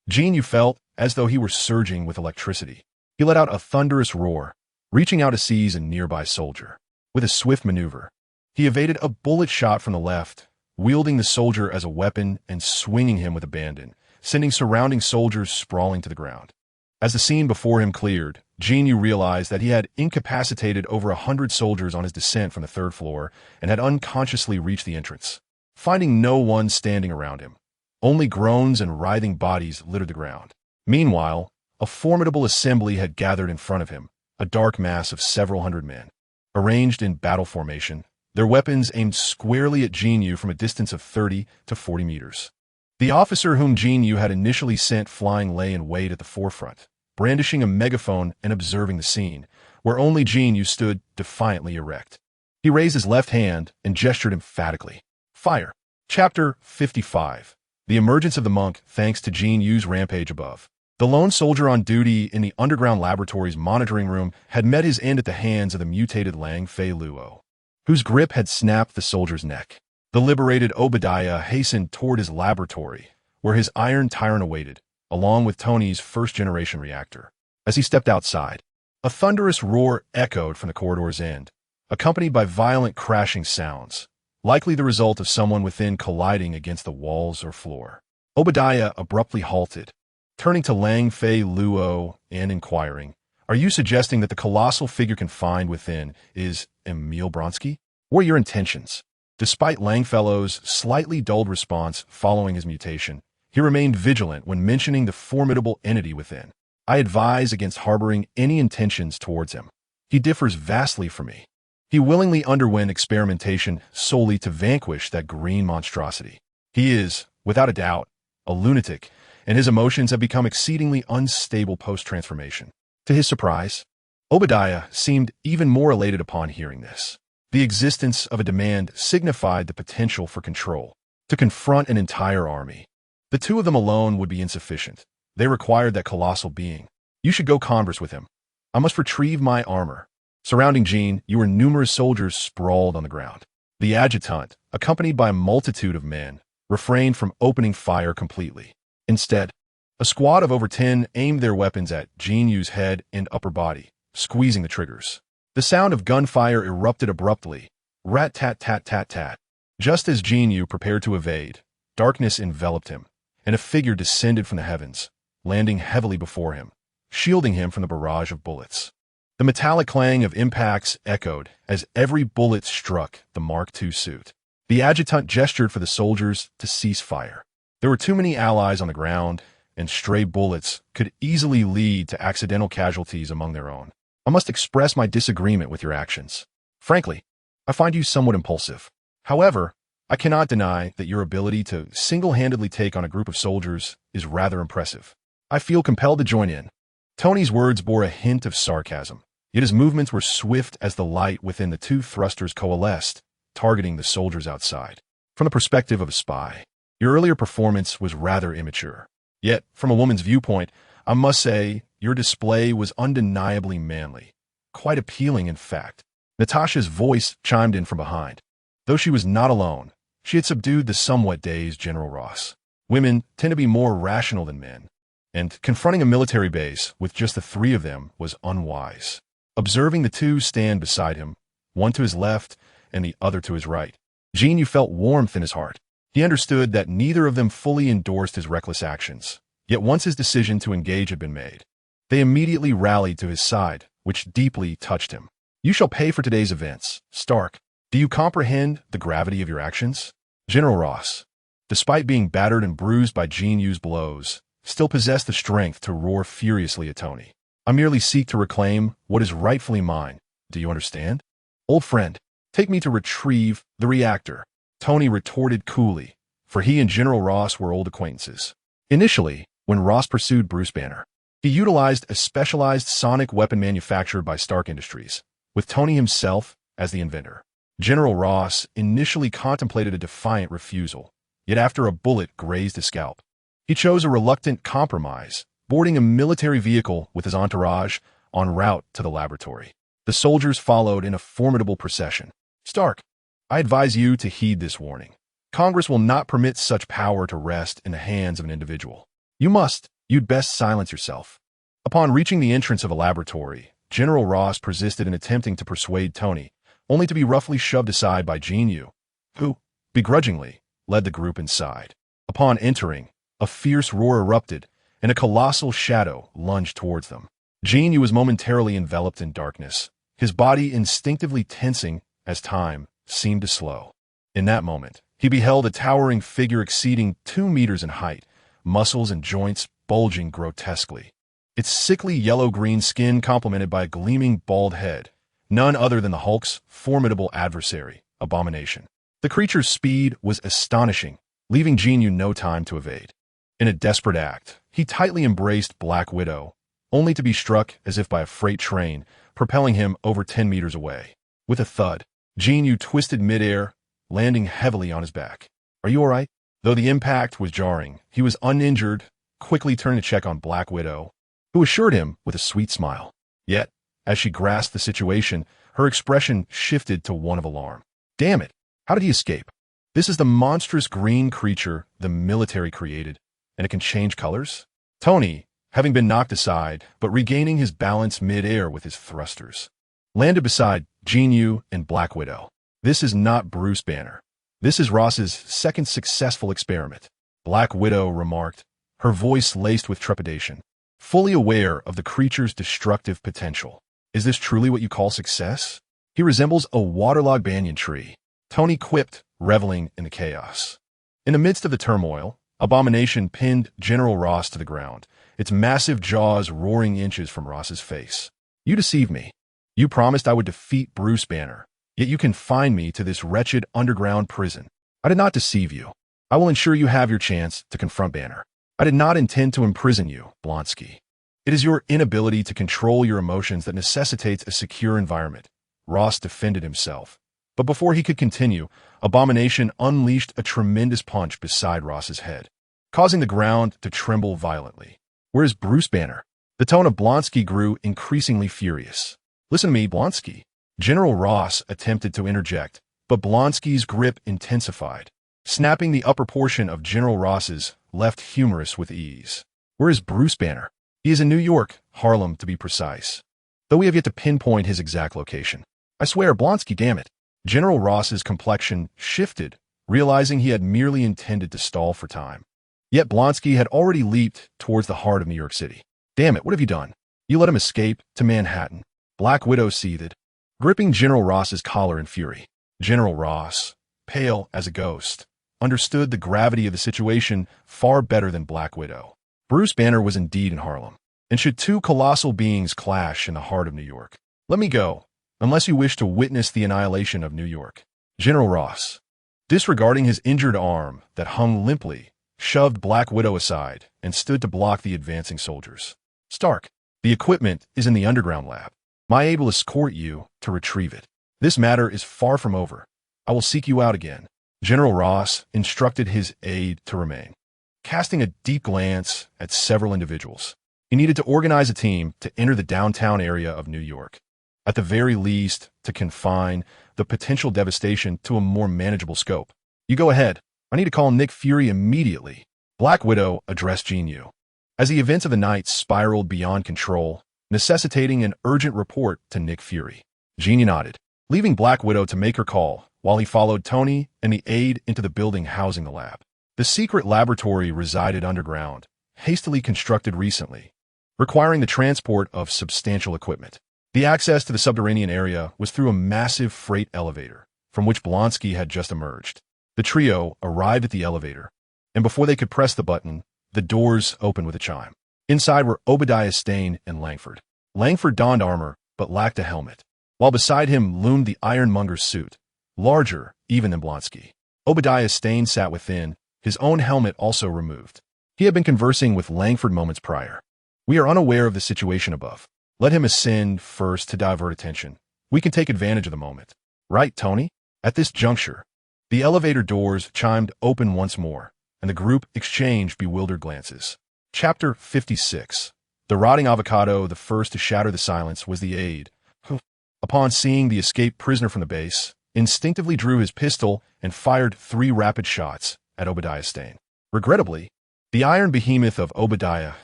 Speaker 1: Jin Yu felt as though he were surging with electricity. He let out a thunderous roar, reaching out to seize a nearby soldier. With a swift maneuver, he evaded a bullet shot from the left, wielding the soldier as a weapon and swinging him with abandon, sending surrounding soldiers sprawling to the ground. As the scene before him cleared, Jin Yu realized that he had incapacitated over 100 soldiers on his descent from the third floor and had unconsciously reached the entrance. Finding no one standing around him, only groans and writhing bodies littered the ground. Meanwhile, a formidable assembly had gathered in front of him, a dark mass of several hundred men. Arranged in battle formation, their weapons aimed squarely at Jin Yu from a distance of 30 to 40 meters. The officer whom Jin Yu had initially sent flying lay in wait at the forefront, brandishing a megaphone and observing the scene, where only Jin Yu stood defiantly erect. He raised his left hand and gestured emphatically. Fire. Chapter 55. The emergence of the monk thanks to Jin Yu's rampage above. The lone soldier on duty in the underground laboratory's monitoring room had met his end at the hands of the mutated Lang Fei Luo, whose grip had snapped the soldier's neck. The liberated Obadiah hastened toward his laboratory, where his iron tyrant awaited, along with Tony's first-generation reactor. As he stepped outside, a thunderous roar echoed from the corridor's end, accompanied by violent crashing sounds, likely the result of someone within colliding against the walls or floor. Obadiah abruptly halted, turning to Lang Fei Luo and inquiring, "Are you suggesting that the colossal figure confined within is Emil Bronsky? What are your intentions?" Despite Langfellow's slightly dulled response following his mutation, he remained vigilant when mentioning the formidable entity within. "I advise against harboring any intentions towards him. He differs vastly from me. He willingly underwent experimentation solely to vanquish that green monstrosity. He is, without a doubt, a lunatic, and his emotions have become exceedingly unstable post-transformation." To his surprise, Obadiah seemed even more elated upon hearing this. The existence of a demand signified the potential for control, to confront an entire army. The two of them alone would be insufficient. They required that colossal being. "You should go converse with him. I must retrieve my armor." Surrounding Jin Yu were numerous soldiers sprawled on the ground. The adjutant, accompanied by a multitude of men, refrained from opening fire completely. Instead, a squad of over 10 aimed their weapons at Jin Yu's head and upper body, squeezing the triggers. The sound of gunfire erupted abruptly, rat-tat-tat-tat-tat. Just as Jin Yu prepared to evade, darkness enveloped him, and a figure descended from the heavens, landing heavily before him, shielding him from the barrage of bullets. The metallic clang of impacts echoed as every bullet struck the Mark II suit. The adjutant gestured for the soldiers to cease fire. There were too many allies on the ground, and stray bullets could easily lead to accidental casualties among their own. "I must express my disagreement with your actions. Frankly, I find you somewhat impulsive. However, I cannot deny that your ability to single-handedly take on a group of soldiers is rather impressive. I feel compelled to join in." Tony's words bore a hint of sarcasm, yet his movements were swift as the light within the two thrusters coalesced, targeting the soldiers outside. From the perspective of a spy, your earlier performance was rather immature. Yet, from a woman's viewpoint, I must say your display was undeniably manly. Quite appealing, in fact. Natasha's voice chimed in from behind. Though she was not alone, she had subdued the somewhat dazed General Ross. Women tend to be more rational than men, and confronting a military base with just the three of them was unwise. Observing the two stand beside him, one to his left and the other to his right, Jin Yu felt warmth in his heart. He understood that neither of them fully endorsed his reckless actions. Yet once his decision to engage had been made, they immediately rallied to his side, which deeply touched him. "You shall pay for today's events. Stark, do you comprehend the gravity of your actions?" General Ross, despite being battered and bruised by Jin Yu's blows, still possessed the strength to roar furiously at Tony. I merely seek to reclaim what is rightfully mine. Do you understand? Old friend, take me to retrieve the reactor, Tony retorted coolly, for he and General Ross were old acquaintances. Initially, when Ross pursued Bruce Banner, he utilized a specialized sonic weapon manufactured by Stark Industries, with Tony himself as the inventor. General Ross initially contemplated a defiant refusal, yet after a bullet grazed his scalp, he chose a reluctant compromise, boarding a military vehicle with his entourage en route to the laboratory. The soldiers followed in a formidable procession. Stark, I advise you to heed this warning. Congress will not permit such power to rest in the hands of an individual. You'd best silence yourself. Upon reaching the entrance of a laboratory, General Ross persisted in attempting to persuade Tony, only to be roughly shoved aside by Jin Yu, who, begrudgingly, led the group inside. Upon entering, a fierce roar erupted, and a colossal shadow lunged towards them. Jin Yu was momentarily enveloped in darkness, his body instinctively tensing as time seemed to slow. In that moment, he beheld a towering figure exceeding 2 meters in height, muscles and joints bulging grotesquely. Its sickly yellow-green skin complemented by a gleaming bald head, none other than the Hulk's formidable adversary, Abomination. The creature's speed was astonishing, leaving Jin Yu no time to evade. In a desperate act, he tightly embraced Black Widow, only to be struck as if by a freight train, propelling him over 10 meters away. With a thud, Jin Yu twisted midair, landing heavily on his back. Are you all right? Though the impact was jarring, he was uninjured, quickly turning to check on Black Widow, who assured him with a sweet smile. Yet, as she grasped the situation, her expression shifted to one of alarm. Damn it! How did he escape? This is the monstrous green creature the military created, and it can change colors? Tony, having been knocked aside, but regaining his balance mid-air with his thrusters, landed beside Jin Yu and Black Widow. This is not Bruce Banner. This is Ross's second successful experiment, Black Widow remarked, her voice laced with trepidation, fully aware of the creature's destructive potential. Is this truly what you call success? He resembles a waterlogged banyan tree, Tony quipped, reveling in the chaos. In the midst of the turmoil, Abomination pinned General Ross to the ground, its massive jaws roaring inches from Ross's face. You deceived me. You promised I would defeat Bruce Banner, yet you confined me to this wretched underground prison. I did not deceive you. I will ensure you have your chance to confront Banner. I did not intend to imprison you, Blonsky. It is your inability to control your emotions that necessitates a secure environment. Ross defended himself. But before he could continue, Abomination unleashed a tremendous punch beside Ross's head, causing the ground to tremble violently. Where is Bruce Banner? The tone of Blonsky grew increasingly furious. Listen to me, Blonsky. General Ross attempted to interject, but Blonsky's grip intensified, snapping the upper portion of General Ross's left humerus with ease. Where is Bruce Banner? He is in New York, Harlem to be precise, though we have yet to pinpoint his exact location. I swear, Blonsky, damn it. General Ross's complexion shifted, realizing he had merely intended to stall for time. Yet Blonsky had already leaped towards the heart of New York City. Damn it, what have you done? You let him escape to Manhattan. Black Widow seethed, gripping General Ross's collar in fury. General Ross, pale as a ghost, understood the gravity of the situation far better than Black Widow. Bruce Banner was indeed in Harlem, and should two colossal beings clash in the heart of New York? Let me go, unless you wish to witness the annihilation of New York. General Ross, disregarding his injured arm that hung limply, shoved Black Widow aside and stood to block the advancing soldiers. Stark, the equipment is in the underground lab. My aide will escort you to retrieve it. This matter is far from over. I will seek you out again. General Ross instructed his aide to remain, casting a deep glance at several individuals. He needed to organize a team to enter the downtown area of New York, at the very least to confine the potential devastation to a more manageable scope. You go ahead. I need to call Nick Fury immediately. Black Widow addressed Jin Yu, as the events of the night spiraled beyond control, necessitating an urgent report to Nick Fury. Jin Yu nodded, leaving Black Widow to make her call, while he followed Tony and the aide into the building housing the lab. The secret laboratory resided underground, hastily constructed recently, requiring the transport of substantial equipment. The access to the subterranean area was through a massive freight elevator, from which Blonsky had just emerged. The trio arrived at the elevator, and before they could press the button, the doors opened with a chime. Inside were Obadiah Stane and Langford. Langford donned armor, but lacked a helmet, while beside him loomed the ironmonger's suit, larger even than Blonsky. Obadiah Stane sat within, his own helmet also removed. He had been conversing with Langford moments prior. We are unaware of the situation above. Let him ascend first to divert attention. We can take advantage of the moment. Right, Tony? At this juncture, the elevator doors chimed open once more, and the group exchanged bewildered glances. Chapter 56. The rotting avocado, the first to shatter the silence, was the aide, who, upon seeing the escaped prisoner from the base, instinctively drew his pistol and fired 3 rapid shots at Obadiah Stane. Regrettably, the iron behemoth of Obadiah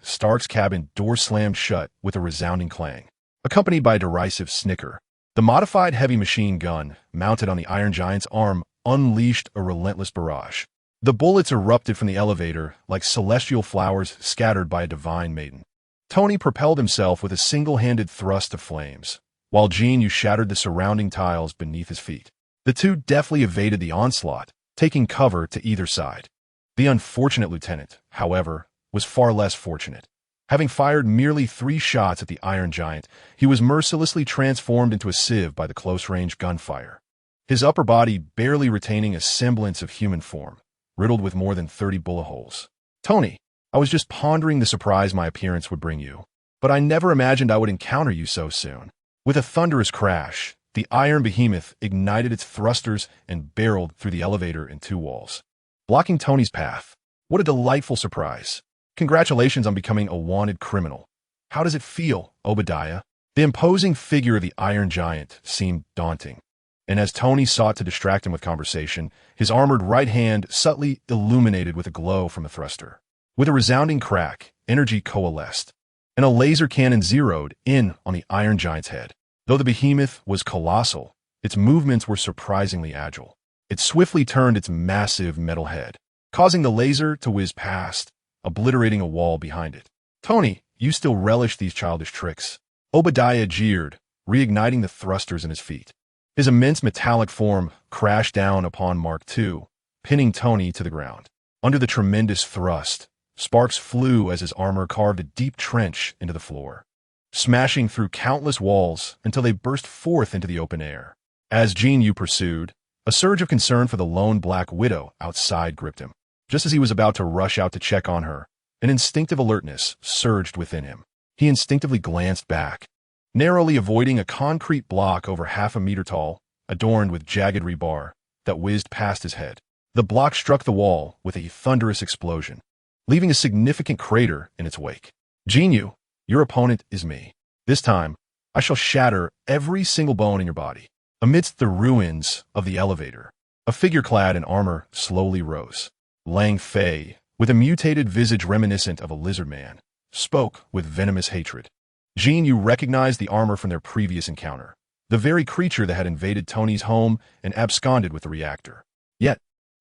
Speaker 1: Stark's cabin door slammed shut with a resounding clang, accompanied by a derisive snicker. The modified heavy machine gun, mounted on the Iron Giant's arm, unleashed a relentless barrage. The bullets erupted from the elevator like celestial flowers scattered by a divine maiden. Tony propelled himself with a single-handed thrust of flames, while Jin Yu shattered the surrounding tiles beneath his feet. The two deftly evaded the onslaught, taking cover to either side. The unfortunate lieutenant, however, was far less fortunate. Having fired merely 3 shots at the Iron Giant, he was mercilessly transformed into a sieve by the close-range gunfire, his upper body barely retaining a semblance of human form, riddled with more than 30 bullet holes. Tony, I was just pondering the surprise my appearance would bring you, but I never imagined I would encounter you so soon. With a thunderous crash, the iron behemoth ignited its thrusters and barreled through the elevator in 2 walls, blocking Tony's path. What a delightful surprise. Congratulations on becoming a wanted criminal. How does it feel, Obadiah? The imposing figure of the Iron Giant seemed daunting, and as Tony sought to distract him with conversation, his armored right hand subtly illuminated with a glow from a thruster. With a resounding crack, energy coalesced, and a laser cannon zeroed in on the Iron Giant's head. Though the behemoth was colossal, its movements were surprisingly agile. It swiftly turned its massive metal head, causing the laser to whiz past, obliterating a wall behind it. Tony, you still relish these childish tricks. Obadiah jeered, reigniting the thrusters in his feet. His immense metallic form crashed down upon Mark II, pinning Tony to the ground. Under the tremendous thrust, sparks flew as his armor carved a deep trench into the floor, smashing through countless walls until they burst forth into the open air. As Jin Yu pursued, a surge of concern for the lone Black Widow outside gripped him. Just as he was about to rush out to check on her, an instinctive alertness surged within him. He instinctively glanced back, narrowly avoiding a concrete block over half a meter tall, adorned with jagged rebar, that whizzed past his head. The block struck the wall with a thunderous explosion, leaving a significant crater in its wake. Jin Yu, your opponent is me. This time, I shall shatter every single bone in your body. Amidst the ruins of the elevator, a figure clad in armor slowly rose. Lang Fei, with a mutated visage reminiscent of a lizard man, spoke with venomous hatred. Jin Yu recognized the armor from their previous encounter, the very creature that had invaded Tony's home and absconded with the reactor. Yet,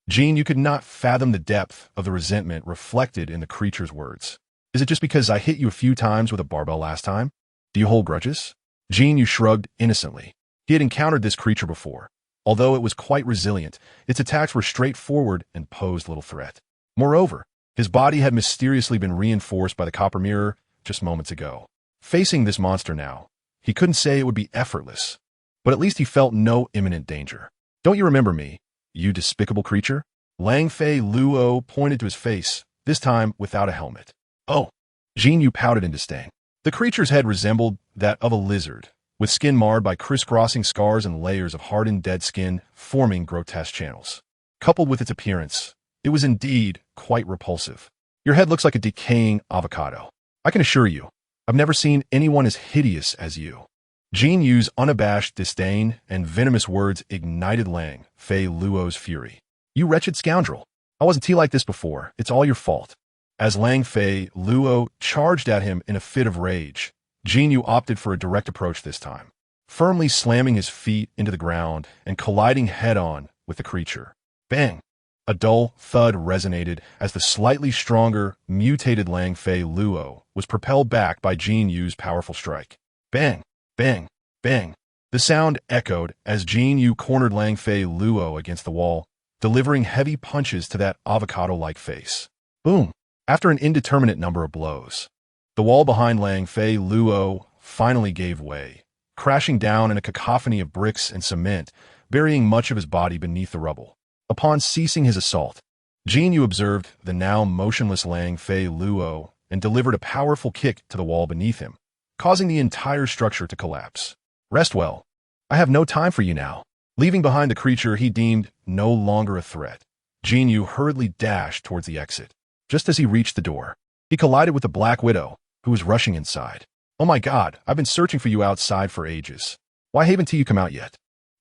Speaker 1: Jin Yu could not fathom the depth of the resentment reflected in the creature's words. Is it just because I hit you a few times with a barbell last time? Do you hold grudges? Jin Yu shrugged innocently. He had encountered this creature before. Although it was quite resilient, its attacks were straightforward and posed little threat. Moreover, his body had mysteriously been reinforced by the copper mirror just moments ago. Facing this monster now, he couldn't say it would be effortless, but at least he felt no imminent danger. Don't you remember me, you despicable creature? Lang Fei Luo pointed to his face, this time without a helmet. Oh, Jin Yu pouted in disdain. The creature's head resembled that of a lizard, with skin marred by crisscrossing scars and layers of hardened dead skin forming grotesque channels. Coupled with its appearance, it was indeed quite repulsive. Your head looks like a decaying avocado. I can assure you, I've never seen anyone as hideous as you. Jin Yu's unabashed disdain and venomous words ignited Lang Fei Luo's fury. You wretched scoundrel. I wasn't like this before. It's all your fault. As Lang Fei Luo charged at him in a fit of rage, Jin Yu opted for a direct approach this time, firmly slamming his feet into the ground and colliding head-on with the creature. Bang! A dull thud resonated as the slightly stronger, mutated Lang Fei Luo was propelled back by Jin Yu's powerful strike. Bang! Bang! Bang! The sound echoed as Jin Yu cornered Lang Fei Luo against the wall, delivering heavy punches to that avocado-like face. Boom! After an indeterminate number of blows, the wall behind Lang Fei Luo finally gave way, crashing down in a cacophony of bricks and cement, burying much of his body beneath the rubble. Upon ceasing his assault, Jin Yu observed the now motionless Lang Fei Luo and delivered a powerful kick to the wall beneath him, causing the entire structure to collapse. Rest well. I have no time for you now. Leaving behind the creature he deemed no longer a threat, Jin Yu hurriedly dashed towards the exit. Just as he reached the door, he collided with the Black Widow, who was rushing inside. "Oh my God, I've been searching for you outside for ages. Why haven't you come out yet?"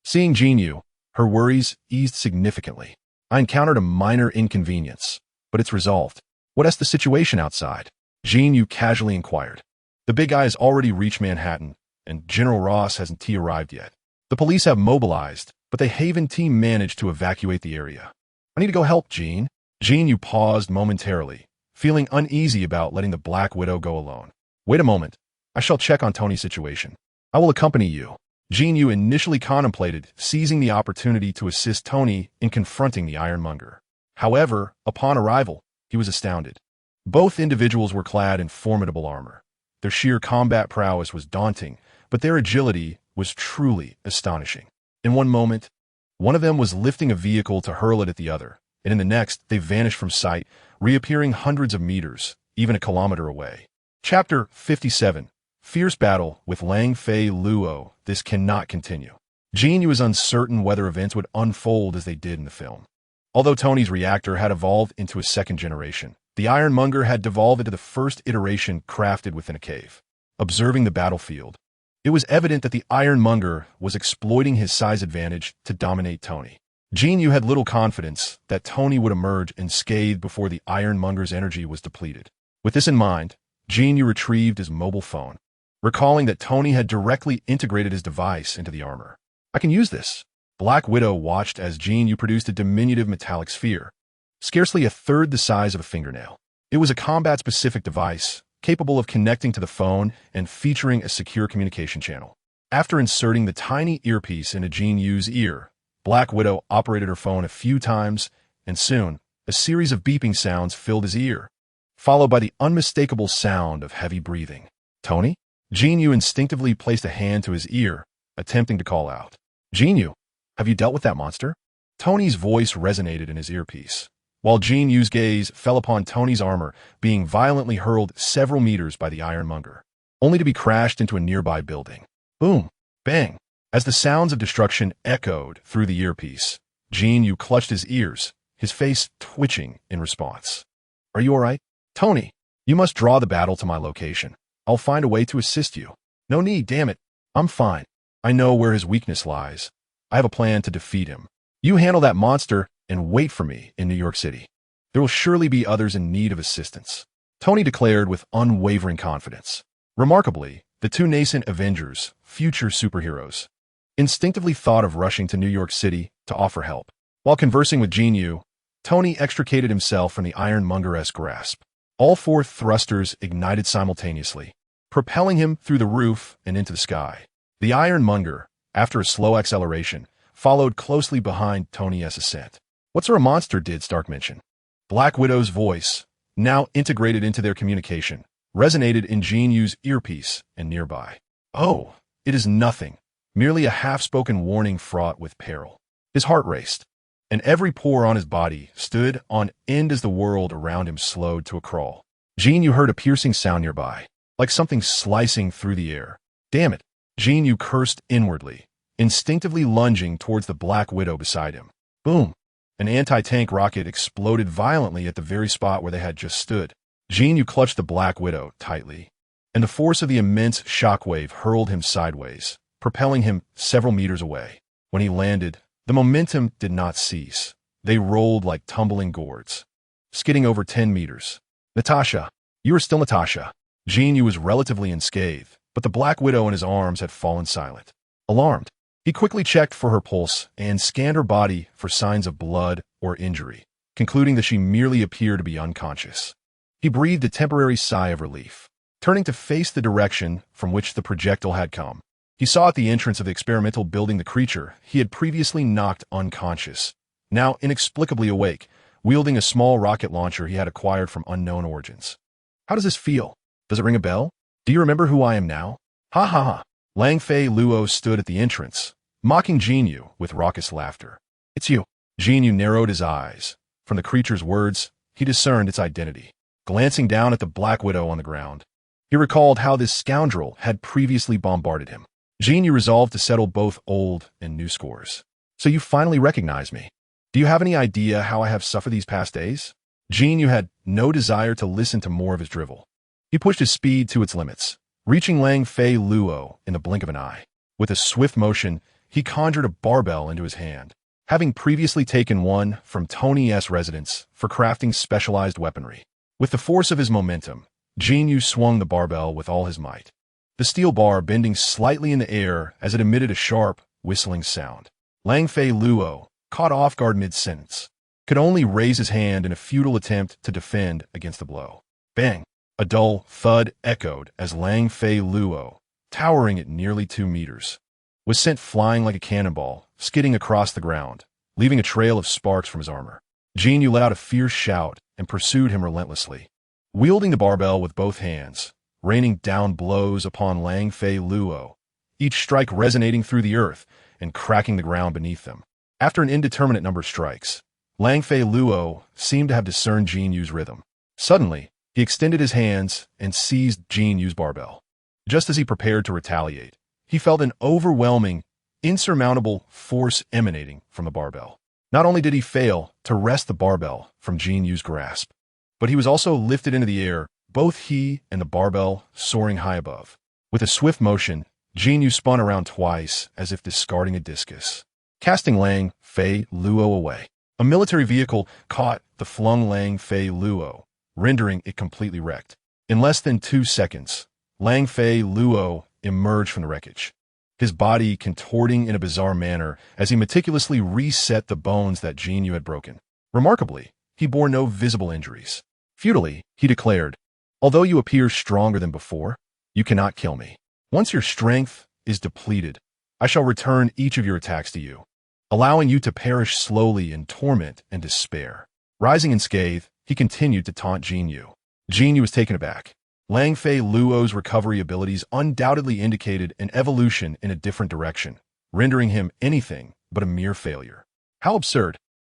Speaker 1: Seeing Jin Yu, her worries eased significantly. "I encountered a minor inconvenience, but it's resolved. What's the situation outside?" Jin Yu casually inquired. "The big guy has already reached Manhattan, and General Ross hasn't arrived yet. The police have mobilized, but the Haven team managed to evacuate the area. I need to go help, Jin." Jin Yu paused momentarily, feeling uneasy about letting the Black Widow go alone. "Wait a moment. I shall check on Tony's situation. I will accompany you." Jin Yu initially contemplated seizing the opportunity to assist Tony in confronting the Ironmonger. However, upon arrival, he was astounded. Both individuals were clad in formidable armor. Their sheer combat prowess was daunting, but their agility was truly astonishing. In one moment, one of them was lifting a vehicle to hurl it at the other, and in the next, they vanished from sight, reappearing hundreds of meters, even a kilometer away. Chapter 57. Fierce battle with Lang Fei Luo. This cannot continue. Jin Yu is uncertain whether events would unfold as they did in the film. Although Tony's reactor had evolved into a second generation, the Ironmonger had devolved into the first iteration crafted within a cave. Observing the battlefield, it was evident that the Ironmonger was exploiting his size advantage to dominate Tony. Jin Yu had little confidence that Tony would emerge unscathed before the Ironmonger's energy was depleted. With this in mind, Jin Yu retrieved his mobile phone, recalling that Tony had directly integrated his device into the armor. "I can use this." Black Widow watched as Jin Yu produced a diminutive metallic sphere, scarcely a third the size of a fingernail. It was a combat-specific device, capable of connecting to the phone and featuring a secure communication channel. After inserting the tiny earpiece into Jin Yu's ear, Black Widow operated her phone a few times, and soon, a series of beeping sounds filled his ear, followed by the unmistakable sound of heavy breathing. "Tony?" Jin Yu instinctively placed a hand to his ear, attempting to call out. "Jin Yu, have you dealt with that monster?" Tony's voice resonated in his earpiece, while Jin Yu's gaze fell upon Tony's armor being violently hurled several meters by the Ironmonger, only to be crashed into a nearby building. Boom! Bang! As the sounds of destruction echoed through the earpiece, Jin Yu clutched his ears, his face twitching in response. "Are you all right? Tony, you must draw the battle to my location. I'll find a way to assist you." "No need, damn it. I'm fine. I know where his weakness lies. I have a plan to defeat him. You handle that monster and wait for me in New York City. There will surely be others in need of assistance," Tony declared with unwavering confidence. Remarkably, the two nascent Avengers, future superheroes, instinctively thought of rushing to New York City to offer help. While conversing with Jin Yu, Tony extricated himself from the Ironmonger-esque grasp. All four thrusters ignited simultaneously, propelling him through the roof and into the sky. The Ironmonger, after a slow acceleration, followed closely behind Tony's ascent. "What sort of monster did Stark mention?" Black Widow's voice, now integrated into their communication, resonated in Jin Yu's earpiece and nearby. "Oh, it is nothing, merely a half-spoken warning fraught with peril." His heart raced, and every pore on his body stood on end as the world around him slowed to a crawl. Jin Yu heard a piercing sound nearby, like something slicing through the air. "Damn it!" Jin Yu cursed inwardly, instinctively lunging towards the Black Widow beside him. Boom! An anti-tank rocket exploded violently at the very spot where they had just stood. Jin Yu clutched the Black Widow tightly, and the force of the immense shockwave hurled him sideways, propelling him several meters away. When he landed, the momentum did not cease. They rolled like tumbling gourds, skidding over 10 meters. "Natasha, you are still Natasha." Jin Yu was relatively unscathed, but the Black Widow in his arms had fallen silent. Alarmed, he quickly checked for her pulse and scanned her body for signs of blood or injury, concluding that she merely appeared to be unconscious. He breathed a temporary sigh of relief. Turning to face the direction from which the projectile had come, he saw at the entrance of the experimental building the creature he had previously knocked unconscious, now inexplicably awake, wielding a small rocket launcher he had acquired from unknown origins. "How does this feel? Does it ring a bell? Do you remember who I am now?" Ha ha ha. Lang Fei Luo stood at the entrance, mocking Jin Yu with raucous laughter. It's you. Jin Yu narrowed his eyes. From the creature's words, he discerned its identity. Glancing down at the Black Widow on the ground, he recalled how this scoundrel had previously bombarded him. Jin Yu resolved to settle both old and new scores. So you finally recognize me. Do you have any idea how I have suffered these past days? Jin Yu had no desire to listen to more of his drivel. He pushed his speed to its limits, reaching Lang Fei Luo in the blink of an eye. With a swift motion, he conjured a barbell into his hand, having previously taken one from Tony's residence for crafting specialized weaponry. With the force of his momentum, Jin Yu swung the barbell with all his might, the steel bar bending slightly in the air as it emitted a sharp, whistling sound. Lang Fei Luo, caught off guard mid-sentence, could only raise his hand in a futile attempt to defend against the blow. Bang! A dull thud echoed as Lang Fei Luo, towering at nearly 2 meters, was sent flying like a cannonball, skidding across the ground, leaving a trail of sparks from his armor. Jin Yu let out a fierce shout and pursued him relentlessly, wielding the barbell with both hands, raining down blows upon Lang Fei Luo, each strike resonating through the earth and cracking the ground beneath them. After an indeterminate number of strikes, Lang Fei Luo seemed to have discerned Jin Yu's rhythm. Suddenly, he extended his hands and seized Jin Yu's barbell. Just as he prepared to retaliate, he felt an overwhelming, insurmountable force emanating from the barbell. Not only did he fail to wrest the barbell from Jin Yu's grasp, but he was also lifted into the air, both he and the barbell soaring high above. With a swift motion, Jin Yu spun around twice as if discarding a discus, casting Lang Fei Luo away. A military vehicle caught the flung Lang Fei Luo, rendering it completely wrecked. In less than 2 seconds, Lang Fei Luo emerged from the wreckage, his body contorting in a bizarre manner as he meticulously reset the bones that Jin Yu had broken. Remarkably, he bore no visible injuries. Futilely, he declared, "Although you appear stronger than before, you cannot kill me. Once your strength is depleted, I shall return each of your attacks to you, allowing you to perish slowly in torment and despair." Rising in scathe, he continued to taunt Jin Yu. Jin Yu was taken aback. Lang Fei Luo's recovery abilities undoubtedly indicated an evolution in a different direction, rendering him anything but a mere failure. How absurd.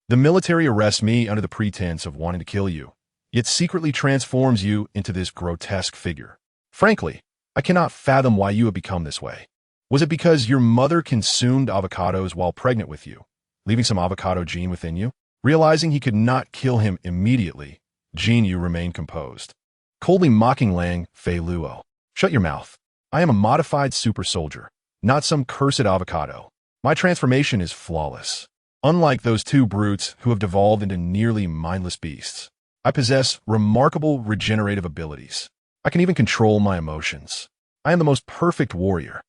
Speaker 1: The military arrests me under the pretense of wanting to kill you, yet secretly transforms you into this grotesque figure. Frankly, I cannot fathom why you have become this way. Was it because your mother consumed avocados while pregnant with you, leaving some avocado gene within you? Realizing he could not kill him immediately, Jin Yu remained composed, coldly mocking Lang Fei Luo. "Shut your mouth. I am a modified super soldier, not some cursed avocado. My transformation is flawless. Unlike those two brutes who have devolved into nearly mindless beasts, I possess remarkable regenerative abilities. I can even control my emotions. I am the most perfect warrior,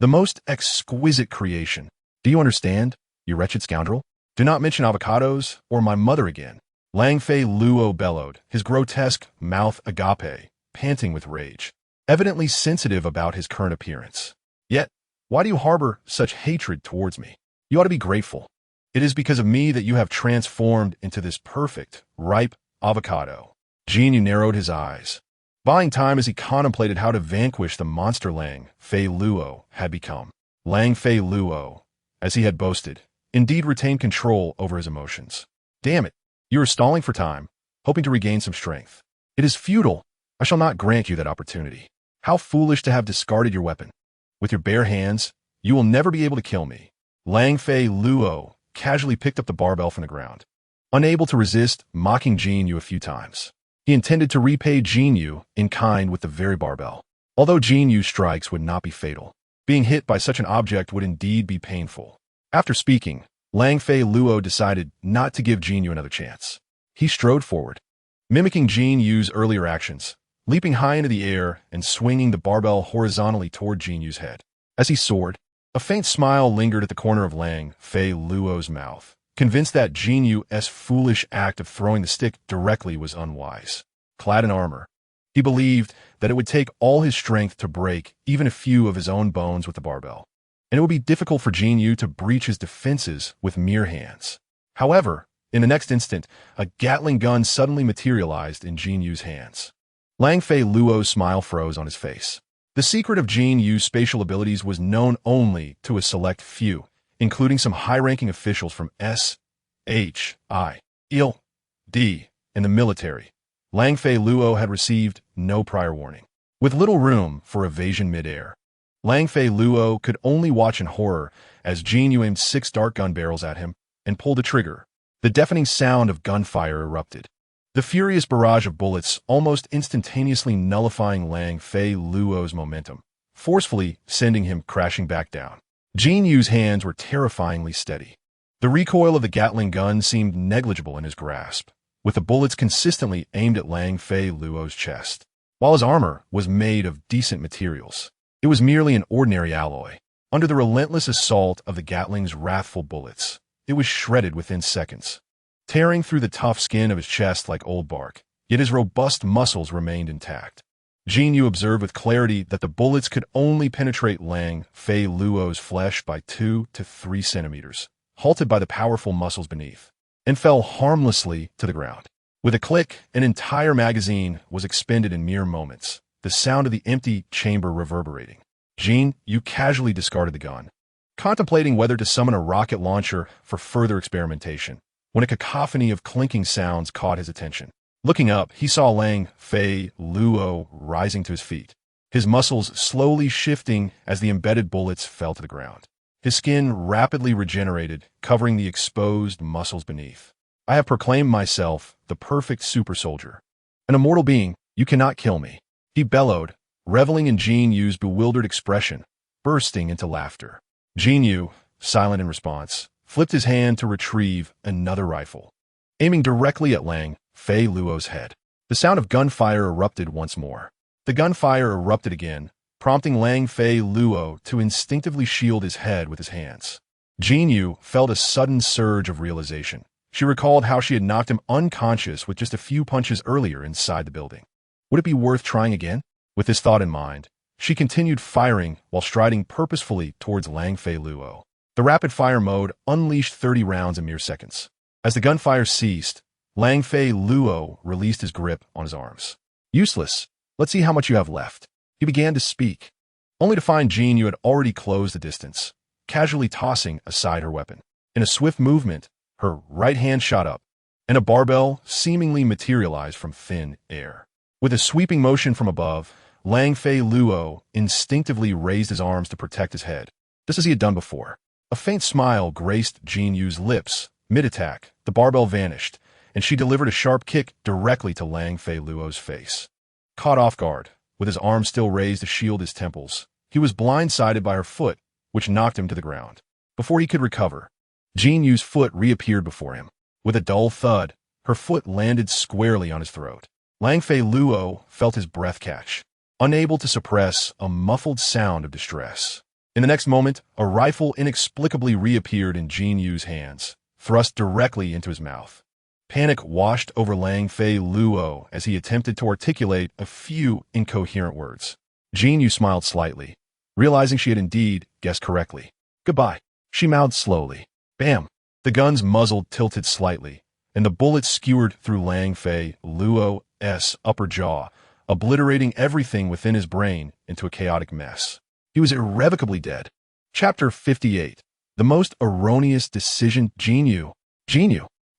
Speaker 1: the most exquisite creation. Do you understand, you wretched scoundrel? Do not mention avocados or my mother again." Lang Fei Luo bellowed, his grotesque mouth agape, panting with rage, evidently sensitive about his current appearance. "Yet, why do you harbor such hatred towards me? You ought to be grateful. It is because of me that you have transformed into this perfect, ripe avocado." Jin Yu narrowed his eyes, buying time as he contemplated how to vanquish the monster Lang Fei Luo had become. Lang Fei Luo, as he had boasted, indeed retained control over his emotions. "Damn it, you are stalling for time, hoping to regain some strength. It is futile. I shall not grant you that opportunity. How foolish to have discarded your weapon. With your bare hands, you will never be able to kill me." Lang Fei Luo casually picked up the barbell from the ground, unable to resist mocking Jin Yu a few times. He intended to repay Jin Yu in kind with the very barbell. Although Jin Yu's strikes would not be fatal, being hit by such an object would indeed be painful. After speaking, Lang Fei Luo decided not to give Jin Yu another chance. He strode forward, mimicking Jin Yu's earlier actions, leaping high into the air and swinging the barbell horizontally toward Jin Yu's head. As he soared, a faint smile lingered at the corner of Lang Fei Luo's mouth, convinced that Jin Yu's foolish act of throwing the stick directly was unwise. Clad in armor, he believed that it would take all his strength to break even a few of his own bones with the barbell, and it would be difficult for Jin Yu to breach his defenses with mere hands. However, in the next instant, a Gatling gun suddenly materialized in Jin Yu's hands. Lang Fei Luo's smile froze on his face. The secret of Jin Yu's spatial abilities was known only to a select few, including some high-ranking officials from S, H, I, Il, D, and the military. Lang Fei Luo had received no prior warning. With little room for evasion mid-air, Lang Fei Luo could only watch in horror as Jin Yu aimed 6 dart gun barrels at him and pulled a trigger. The deafening sound of gunfire erupted. The furious barrage of bullets almost instantaneously nullifying Lang Fei Luo's momentum, forcefully sending him crashing back down. Jin Yu's hands were terrifyingly steady. The recoil of the Gatling gun seemed negligible in his grasp, with the bullets consistently aimed at Lang Fei Luo's chest. While his armor was made of decent materials, it was merely an ordinary alloy. Under the relentless assault of the Gatling's wrathful bullets, it was shredded within seconds, tearing through the tough skin of his chest like old bark, yet his robust muscles remained intact. Jin Yu observed with clarity that the bullets could only penetrate Lang Fei Luo's flesh by 2 to 3 centimeters, halted by the powerful muscles beneath, and fell harmlessly to the ground. With a click, an entire magazine was expended in mere moments, the sound of the empty chamber reverberating. Jin Yu casually discarded the gun, contemplating whether to summon a rocket launcher for further experimentation, when a cacophony of clinking sounds caught his attention. Looking up, he saw Lang Fei Luo rising to his feet, his muscles slowly shifting as the embedded bullets fell to the ground. His skin rapidly regenerated, covering the exposed muscles beneath. I have proclaimed myself the perfect super soldier. An immortal being, you cannot kill me, he bellowed, reveling in Jin Yu's bewildered expression, bursting into laughter. Jin Yu, silent in response, flipped his hand to retrieve another rifle, aiming directly at Lang Fei Luo's head. The sound of gunfire erupted once more. The gunfire erupted again, prompting Lang Fei Luo to instinctively shield his head with his hands. Jin Yu felt a sudden surge of realization. She recalled how she had knocked him unconscious with just a few punches earlier inside the building. Would it be worth trying again? With this thought in mind, she continued firing while striding purposefully towards Lang Fei Luo. The rapid-fire mode unleashed 30 rounds in mere seconds. As the gunfire ceased, Lang Fei Luo released his grip on his arms. Useless. Let's see how much you have left. He began to speak, only to find Jin Yu had already closed the distance, casually tossing aside her weapon. In a swift movement, her right hand shot up, and a barbell seemingly materialized from thin air. With a sweeping motion from above, Lang Fei Luo instinctively raised his arms to protect his head, just as he had done before. A faint smile graced Jin Yu's lips. Mid-attack, the barbell vanished, and she delivered a sharp kick directly to Lang Fei Luo's face. Caught off guard, with his arm still raised to shield his temples, he was blindsided by her foot, which knocked him to the ground. Before he could recover, Jin Yu's foot reappeared before him. With a dull thud, her foot landed squarely on his throat. Lang Fei Luo felt his breath catch, unable to suppress a muffled sound of distress. In the next moment, a rifle inexplicably reappeared in Jin Yu's hands, thrust directly into his mouth. Panic washed over Lang Fei Luo as he attempted to articulate a few incoherent words. Jin Yu smiled slightly, realizing she had indeed guessed correctly. Goodbye, she mouthed slowly. Bam! The gun's muzzle tilted slightly, and the bullet skewered through Lang Fei Luo's upper jaw, obliterating everything within his brain into a chaotic mess. He was irrevocably dead. Chapter 58. The most erroneous decision. Jin Yu.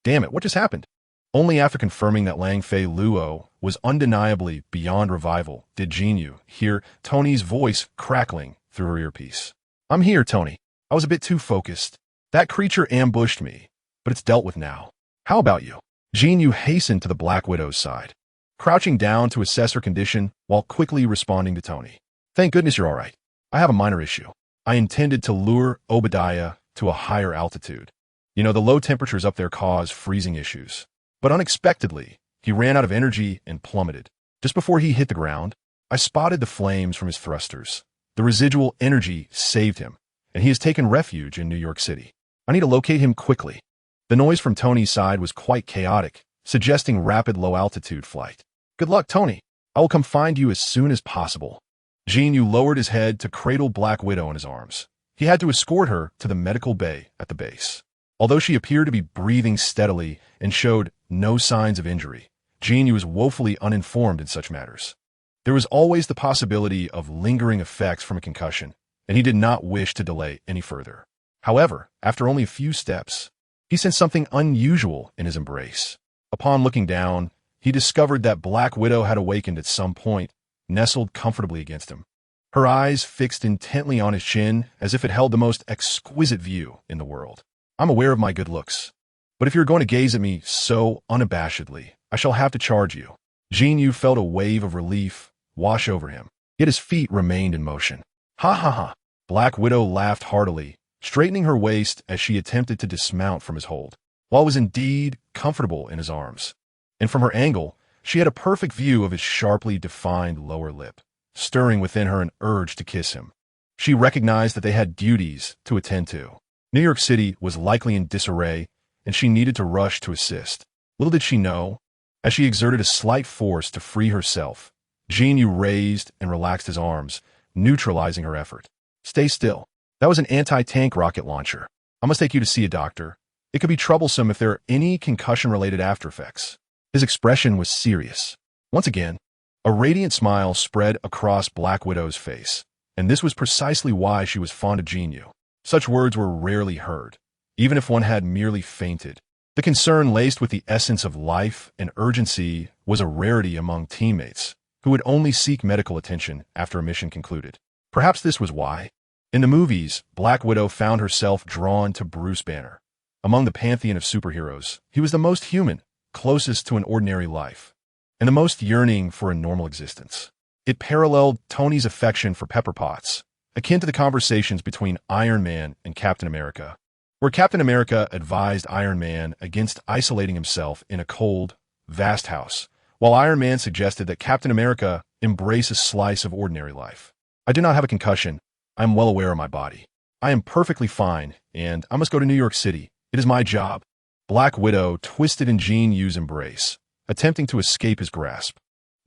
Speaker 1: Damn it, what just happened? Only after confirming that Lang Fei Luo was undeniably beyond revival did Jin Yu hear Tony's voice crackling through her earpiece. I'm here, Tony. I was a bit too focused. That creature ambushed me, but it's dealt with now. How about you? Jin Yu hastened to the Black Widow's side, crouching down to assess her condition while quickly responding to Tony. Thank goodness you're all right. I have a minor issue. I intended to lure Obadiah to a higher altitude. You know, the low temperatures up there cause freezing issues. But unexpectedly, he ran out of energy and plummeted. Just before he hit the ground, I spotted the flames from his thrusters. The residual energy saved him, and he has taken refuge in New York City. I need to locate him quickly. The noise from Tony's side was quite chaotic, suggesting rapid low-altitude flight. Good luck, Tony. I will come find you as soon as possible. Jin Yu lowered his head to cradle Black Widow in his arms. He had to escort her to the medical bay at the base. Although she appeared to be breathing steadily and showed no signs of injury, Jin Yu was woefully uninformed in such matters. There was always the possibility of lingering effects from a concussion, and he did not wish to delay any further. However, after only a few steps, he sensed something unusual in his embrace. Upon looking down, he discovered that Black Widow had awakened at some point, nestled comfortably against him. Her eyes fixed intently on his chin, as if it held the most exquisite view in the world. "I'm aware of my good looks, but if you're going to gaze at me so unabashedly, I shall have to charge you." Jin Yu felt a wave of relief wash over him, yet his feet remained in motion. "Ha ha ha!" Black Widow laughed heartily, straightening her waist as she attempted to dismount from his hold. While was indeed comfortable in his arms, and from her angle, she had a perfect view of his sharply defined lower lip, stirring within her an urge to kiss him. She recognized that they had duties to attend to. New York City was likely in disarray, and she needed to rush to assist. Little did she know, as she exerted a slight force to free herself, Jin Yu raised and relaxed his arms, neutralizing her effort. "Stay still. That was an anti-tank rocket launcher. I must take you to see a doctor. It could be troublesome if there are any concussion-related aftereffects." His expression was serious. Once again, a radiant smile spread across Black Widow's face, and this was precisely why she was fond of Jin Yu. Such words were rarely heard, even if one had merely fainted. The concern laced with the essence of life and urgency was a rarity among teammates, who would only seek medical attention after a mission concluded. Perhaps this was why, in the movies, Black Widow found herself drawn to Bruce Banner. Among the pantheon of superheroes, he was the most human, closest to an ordinary life, and the most yearning for a normal existence. It paralleled Tony's affection for Pepper Potts, akin to the conversations between Iron Man and Captain America, where Captain America advised Iron Man against isolating himself in a cold, vast house, while Iron Man suggested that Captain America embrace a slice of ordinary life. "I do not have a concussion. I am well aware of my body. I am perfectly fine, and I must go to New York City. It is my job." Black Widow twisted in Jin Yu's embrace, attempting to escape his grasp.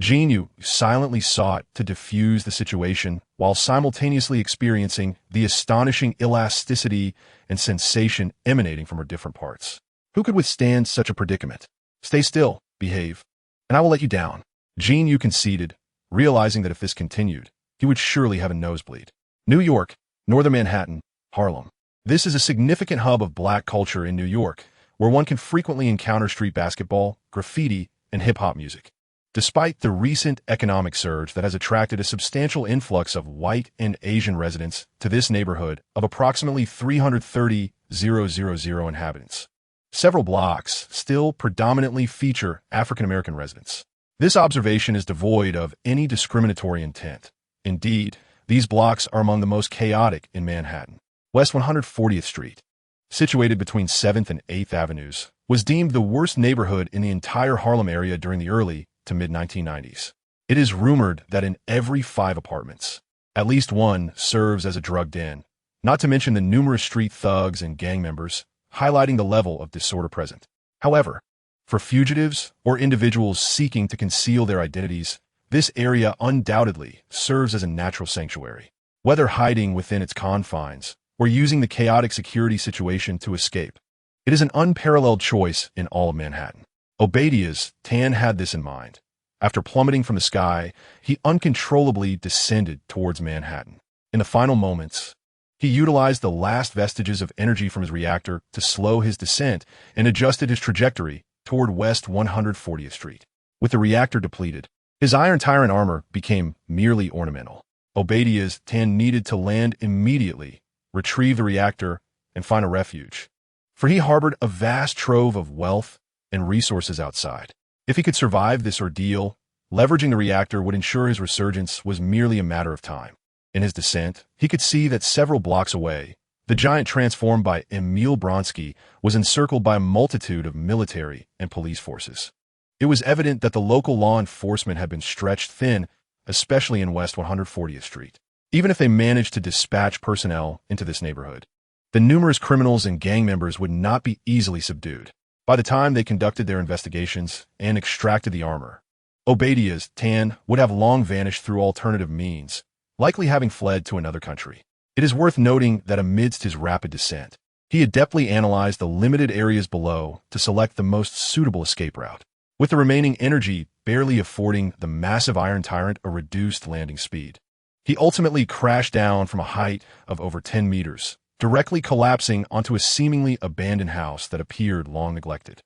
Speaker 1: Jin Yu silently sought to diffuse the situation while simultaneously experiencing the astonishing elasticity and sensation emanating from her different parts. Who could withstand such a predicament? "Stay still, behave, and I will let you down." Jin Yu conceded, realizing that if this continued, he would surely have a nosebleed. New York, Northern Manhattan, Harlem. This is a significant hub of black culture in New York, where one can frequently encounter street basketball, graffiti, and hip-hop music. Despite the recent economic surge that has attracted a substantial influx of white and Asian residents to this neighborhood of approximately 330,000 inhabitants, several blocks still predominantly feature African-American residents. This observation is devoid of any discriminatory intent. Indeed, these blocks are among the most chaotic in Manhattan. West 140th Street, situated between 7th and 8th Avenues, was deemed the worst neighborhood in the entire Harlem area during the early to mid-1990s. It is rumored that in every 5 apartments, at least one serves as a drug den, not to mention the numerous street thugs and gang members, highlighting the level of disorder present. However, for fugitives or individuals seeking to conceal their identities, this area undoubtedly serves as a natural sanctuary. Whether hiding within its confines or using the chaotic security situation to escape, it is an unparalleled choice in all of Manhattan. Obadiah's Tan had this in mind. After plummeting from the sky, he uncontrollably descended towards Manhattan. In the final moments, he utilized the last vestiges of energy from his reactor to slow his descent and adjusted his trajectory toward West 140th Street. With the reactor depleted, his iron tyrant armor became merely ornamental. Obadiah's Tan needed to land immediately, retrieve the reactor, and find a refuge, for he harbored a vast trove of wealth and resources outside. If he could survive this ordeal, leveraging the reactor would ensure his resurgence was merely a matter of time. In his descent, he could see that several blocks away, the giant transformed by Emil Bronsky was encircled by a multitude of military and police forces. It was evident that the local law enforcement had been stretched thin, especially in West 140th Street. Even if they managed to dispatch personnel into this neighborhood, the numerous criminals and gang members would not be easily subdued. By the time they conducted their investigations and extracted the armor, Obadiah's Tan would have long vanished through alternative means, likely having fled to another country. It is worth noting that amidst his rapid descent, he adeptly analyzed the limited areas below to select the most suitable escape route. With the remaining energy barely affording the massive Iron Tyrant a reduced landing speed. He ultimately crashed down from a height of over 10 meters, directly collapsing onto a seemingly abandoned house that appeared long neglected.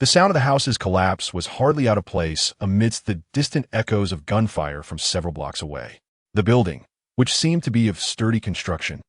Speaker 1: The sound of the house's collapse was hardly out of place amidst the distant echoes of gunfire from several blocks away. The building, which seemed to be of sturdy construction,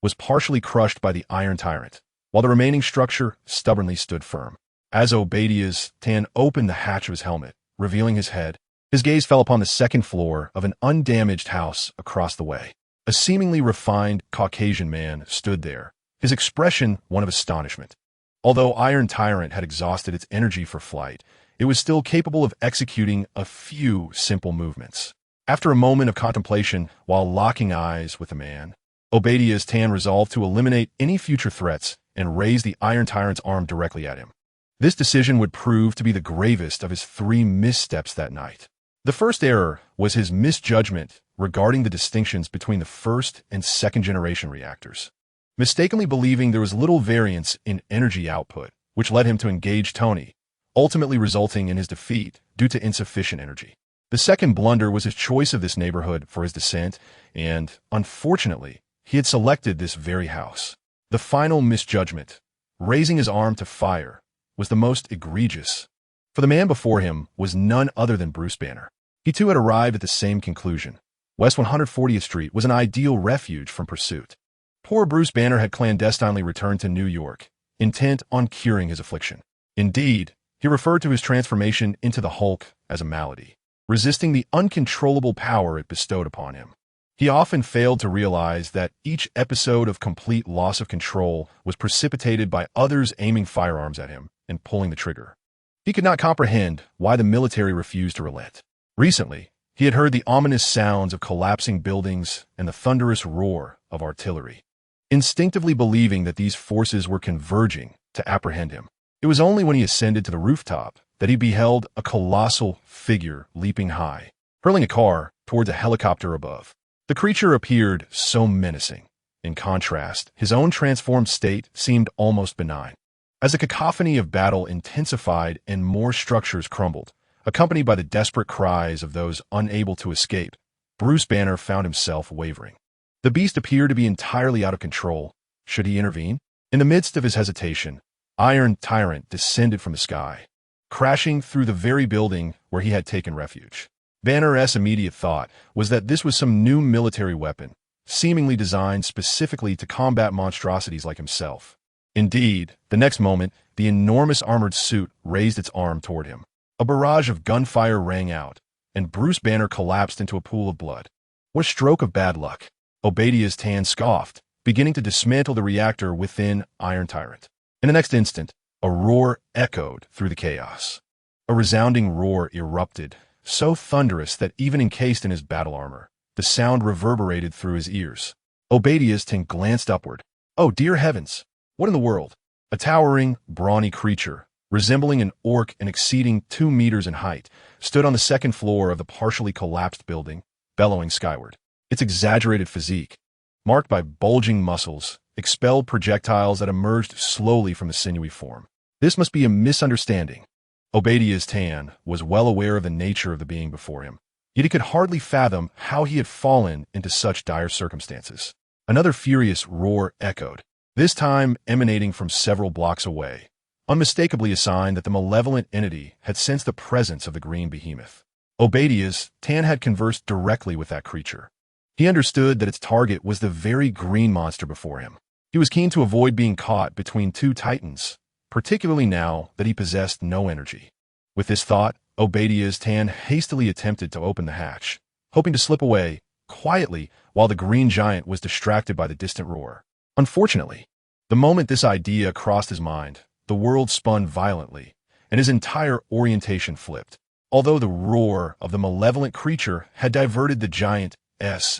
Speaker 1: was partially crushed by the Iron Tyrant, while the remaining structure stubbornly stood firm. As Obadiah's Tan opened the hatch of his helmet, revealing his head, his gaze fell upon the second floor of an undamaged house across the way. A seemingly refined Caucasian man stood there, his expression one of astonishment. Although Iron Tyrant had exhausted its energy for flight, it was still capable of executing a few simple movements. After a moment of contemplation while locking eyes with the man, Obadiah's Tan resolved to eliminate any future threats and raise the Iron Tyrant's arm directly at him. This decision would prove to be the gravest of his 3 missteps that night. The first error was his misjudgment regarding the distinctions between the first and second generation reactors, mistakenly believing there was little variance in energy output, which led him to engage Tony, ultimately resulting in his defeat due to insufficient energy. The second blunder was his choice of this neighborhood for his descent, and, unfortunately, he had selected this very house. The final misjudgment, raising his arm to fire, was the most egregious. For the man before him was none other than Bruce Banner. He too had arrived at the same conclusion. West 140th Street was an ideal refuge from pursuit. Poor Bruce Banner had clandestinely returned to New York, intent on curing his affliction. Indeed, he referred to his transformation into the Hulk as a malady, resisting the uncontrollable power it bestowed upon him. He often failed to realize that each episode of complete loss of control was precipitated by others aiming firearms at him and pulling the trigger. He could not comprehend why the military refused to relent. Recently, he had heard the ominous sounds of collapsing buildings and the thunderous roar of artillery, instinctively believing that these forces were converging to apprehend him. It was only when he ascended to the rooftop that he beheld a colossal figure leaping high, hurling a car towards a helicopter above. The creature appeared so menacing. In contrast, his own transformed state seemed almost benign. As the cacophony of battle intensified and more structures crumbled, accompanied by the desperate cries of those unable to escape, Bruce Banner found himself wavering. The beast appeared to be entirely out of control. Should he intervene? In the midst of his hesitation, Iron Tyrant descended from the sky, crashing through the very building where he had taken refuge. Banner's immediate thought was that this was some new military weapon, seemingly designed specifically to combat monstrosities like himself. Indeed, the next moment, the enormous armored suit raised its arm toward him. A barrage of gunfire rang out, and Bruce Banner collapsed into a pool of blood. What a stroke of bad luck! Obadiah's Tan scoffed, beginning to dismantle the reactor within Iron Tyrant. In the next instant, a roar echoed through the chaos. A resounding roar erupted, so thunderous that even encased in his battle armor, the sound reverberated through his ears. Obadiah's Tan glanced upward. Oh, dear heavens! What in the world? A towering, brawny creature, resembling an orc and exceeding 2 meters in height, stood on the second floor of the partially collapsed building, bellowing skyward. Its exaggerated physique, marked by bulging muscles, expelled projectiles that emerged slowly from the sinewy form. This must be a misunderstanding. Obadiah's Tan was well aware of the nature of the being before him, yet he could hardly fathom how he had fallen into such dire circumstances. Another furious roar echoed, this time emanating from several blocks away, unmistakably a sign that the malevolent entity had sensed the presence of the green behemoth. Obadiah's Tan had conversed directly with that creature. He understood that its target was the very green monster before him. He was keen to avoid being caught between 2 titans, particularly now that he possessed no energy. With this thought, Obadiah's Tan hastily attempted to open the hatch, hoping to slip away quietly while the green giant was distracted by the distant roar. Unfortunately, the moment this idea crossed his mind, the world spun violently, and his entire orientation flipped. Although the roar of the malevolent creature had diverted the giant's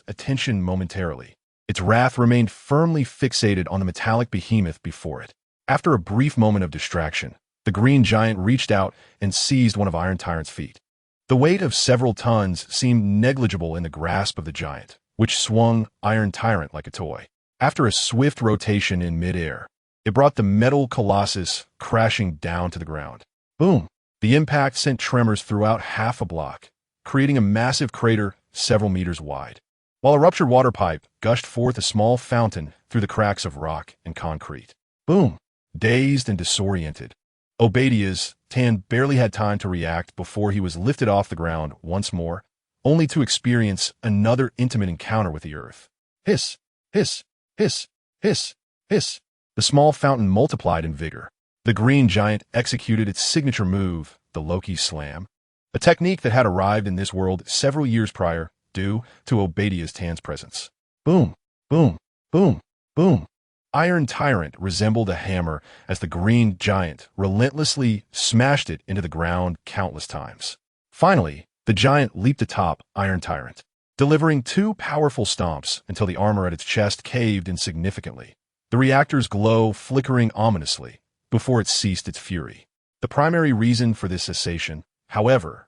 Speaker 1: attention momentarily, its wrath remained firmly fixated on the metallic behemoth before it. After a brief moment of distraction, the green giant reached out and seized one of Iron Tyrant's feet. The weight of several tons seemed negligible in the grasp of the giant, which swung Iron Tyrant like a toy. After a swift rotation in midair, it brought the metal colossus crashing down to the ground. Boom! The impact sent tremors throughout half a block, creating a massive crater several meters wide, while a ruptured water pipe gushed forth a small fountain through the cracks of rock and concrete. Boom! Dazed and disoriented, Obadiah's Tan barely had time to react before he was lifted off the ground once more, only to experience another intimate encounter with the earth. Hiss! Hiss! Hiss! Hiss! Hiss! The small fountain multiplied in vigor. The green giant executed its signature move, the Loki Slam, a technique that had arrived in this world several years prior due to Obadiah's Tan's presence. Boom! Boom! Boom! Boom! Iron Tyrant resembled a hammer as the green giant relentlessly smashed it into the ground countless times. Finally, the giant leaped atop Iron Tyrant, delivering two powerful stomps until the armor at its chest caved in significantly, the reactor's glow flickering ominously before it ceased its fury. The primary reason for this cessation, however,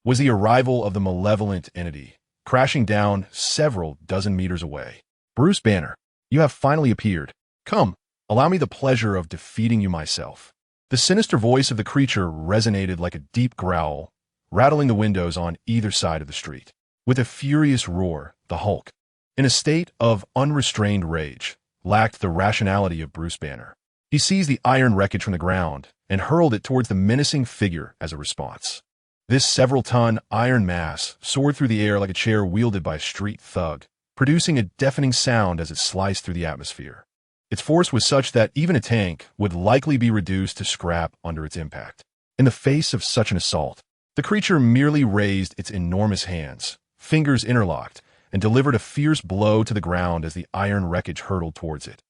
Speaker 1: was the arrival of the malevolent entity, crashing down several dozen meters away. Bruce Banner, you have finally appeared. Come, allow me the pleasure of defeating you myself. The sinister voice of the creature resonated like a deep growl, rattling the windows on either side of the street. With a furious roar, the Hulk, in a state of unrestrained rage, lacked the rationality of Bruce Banner. He seized the iron wreckage from the ground and hurled it towards the menacing figure as a response. This several-ton iron mass soared through the air like a chair wielded by a street thug, producing a deafening sound as it sliced through the atmosphere. Its force was such that even a tank would likely be reduced to scrap under its impact. In the face of such an assault, the creature merely raised its enormous hands, fingers interlocked, and delivered a fierce blow to the ground as the iron wreckage hurtled towards it.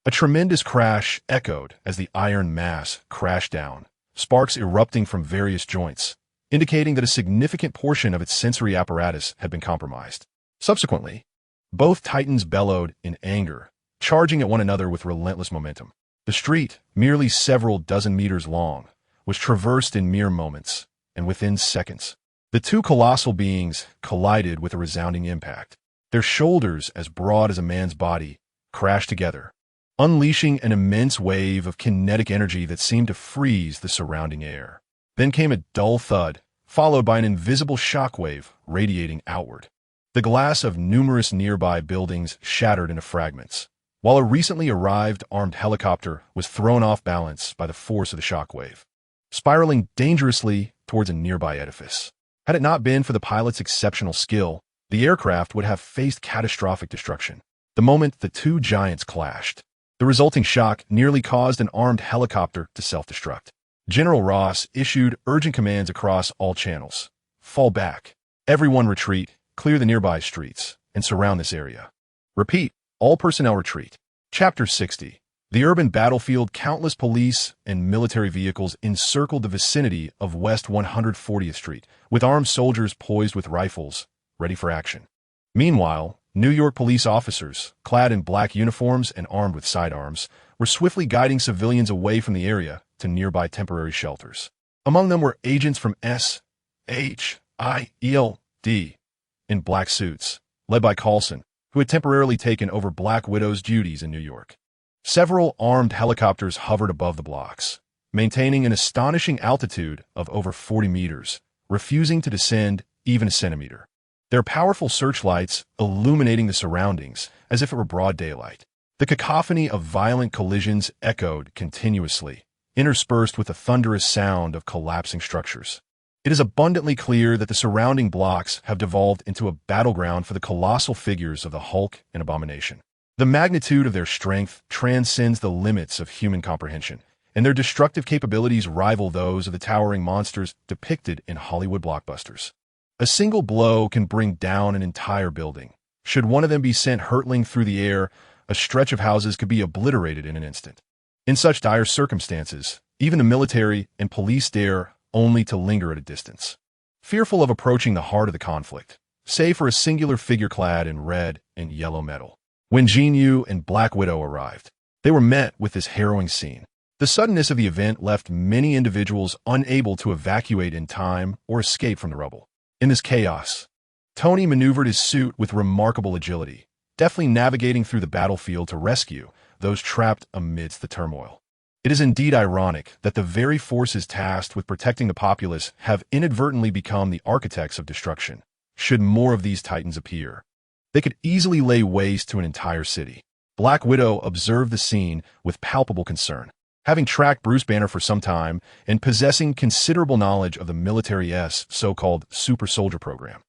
Speaker 1: A tremendous crash echoed as the iron mass crashed down, sparks erupting from various joints, indicating that a significant portion of its sensory apparatus had been compromised. Subsequently, both titans bellowed in anger, charging at one another with relentless momentum. The street, merely several dozen meters long, was traversed in mere moments, and within seconds, the two colossal beings collided with a resounding impact. Their shoulders, as broad as a man's body, crashed together, unleashing an immense wave of kinetic energy that seemed to freeze the surrounding air. Then came a dull thud, followed by an invisible shockwave radiating outward. The glass of numerous nearby buildings shattered into fragments, while a recently arrived armed helicopter was thrown off balance by the force of the shockwave, spiraling dangerously towards a nearby edifice. Had it not been for the pilot's exceptional skill, the aircraft would have faced catastrophic destruction. The moment the two giants clashed, the resulting shock nearly caused an armed helicopter to self-destruct. General Ross issued urgent commands across all channels. Fall back. Everyone retreat, clear the nearby streets, and surround this area. Repeat. All personnel retreat. Chapter 60. The urban battlefield. Countless police and military vehicles encircled the vicinity of West 140th Street, with armed soldiers poised with rifles, ready for action. Meanwhile, New York police officers, clad in black uniforms and armed with sidearms, were swiftly guiding civilians away from the area to nearby temporary shelters. Among them were agents from SHIELD in black suits, led by Coulson, who had temporarily taken over Black Widow's duties in New York. Several armed helicopters hovered above the blocks, maintaining an astonishing altitude of over 40 meters, refusing to descend even a centimeter. Their powerful searchlights illuminating the surroundings as if it were broad daylight. The cacophony of violent collisions echoed continuously, interspersed with the thunderous sound of collapsing structures. It is abundantly clear that the surrounding blocks have devolved into a battleground for the colossal figures of the Hulk and Abomination. The magnitude of their strength transcends the limits of human comprehension, and their destructive capabilities rival those of the towering monsters depicted in Hollywood blockbusters. A single blow can bring down an entire building. Should one of them be sent hurtling through the air, a stretch of houses could be obliterated in an instant. In such dire circumstances, even the military and police dare only to linger at a distance, fearful of approaching the heart of the conflict, save for a singular figure clad in red and yellow metal. When Jin Yu and Black Widow arrived, they were met with this harrowing scene. The suddenness of the event left many individuals unable to evacuate in time or escape from the rubble. In this chaos, Tony maneuvered his suit with remarkable agility, deftly navigating through the battlefield to rescue those trapped amidst the turmoil. It is indeed ironic that the very forces tasked with protecting the populace have inadvertently become the architects of destruction. Should more of these titans appear, they could easily lay waste to an entire city. Black Widow observed the scene with palpable concern. Having tracked Bruce Banner for some time and possessing considerable knowledge of the military's so-called super soldier program,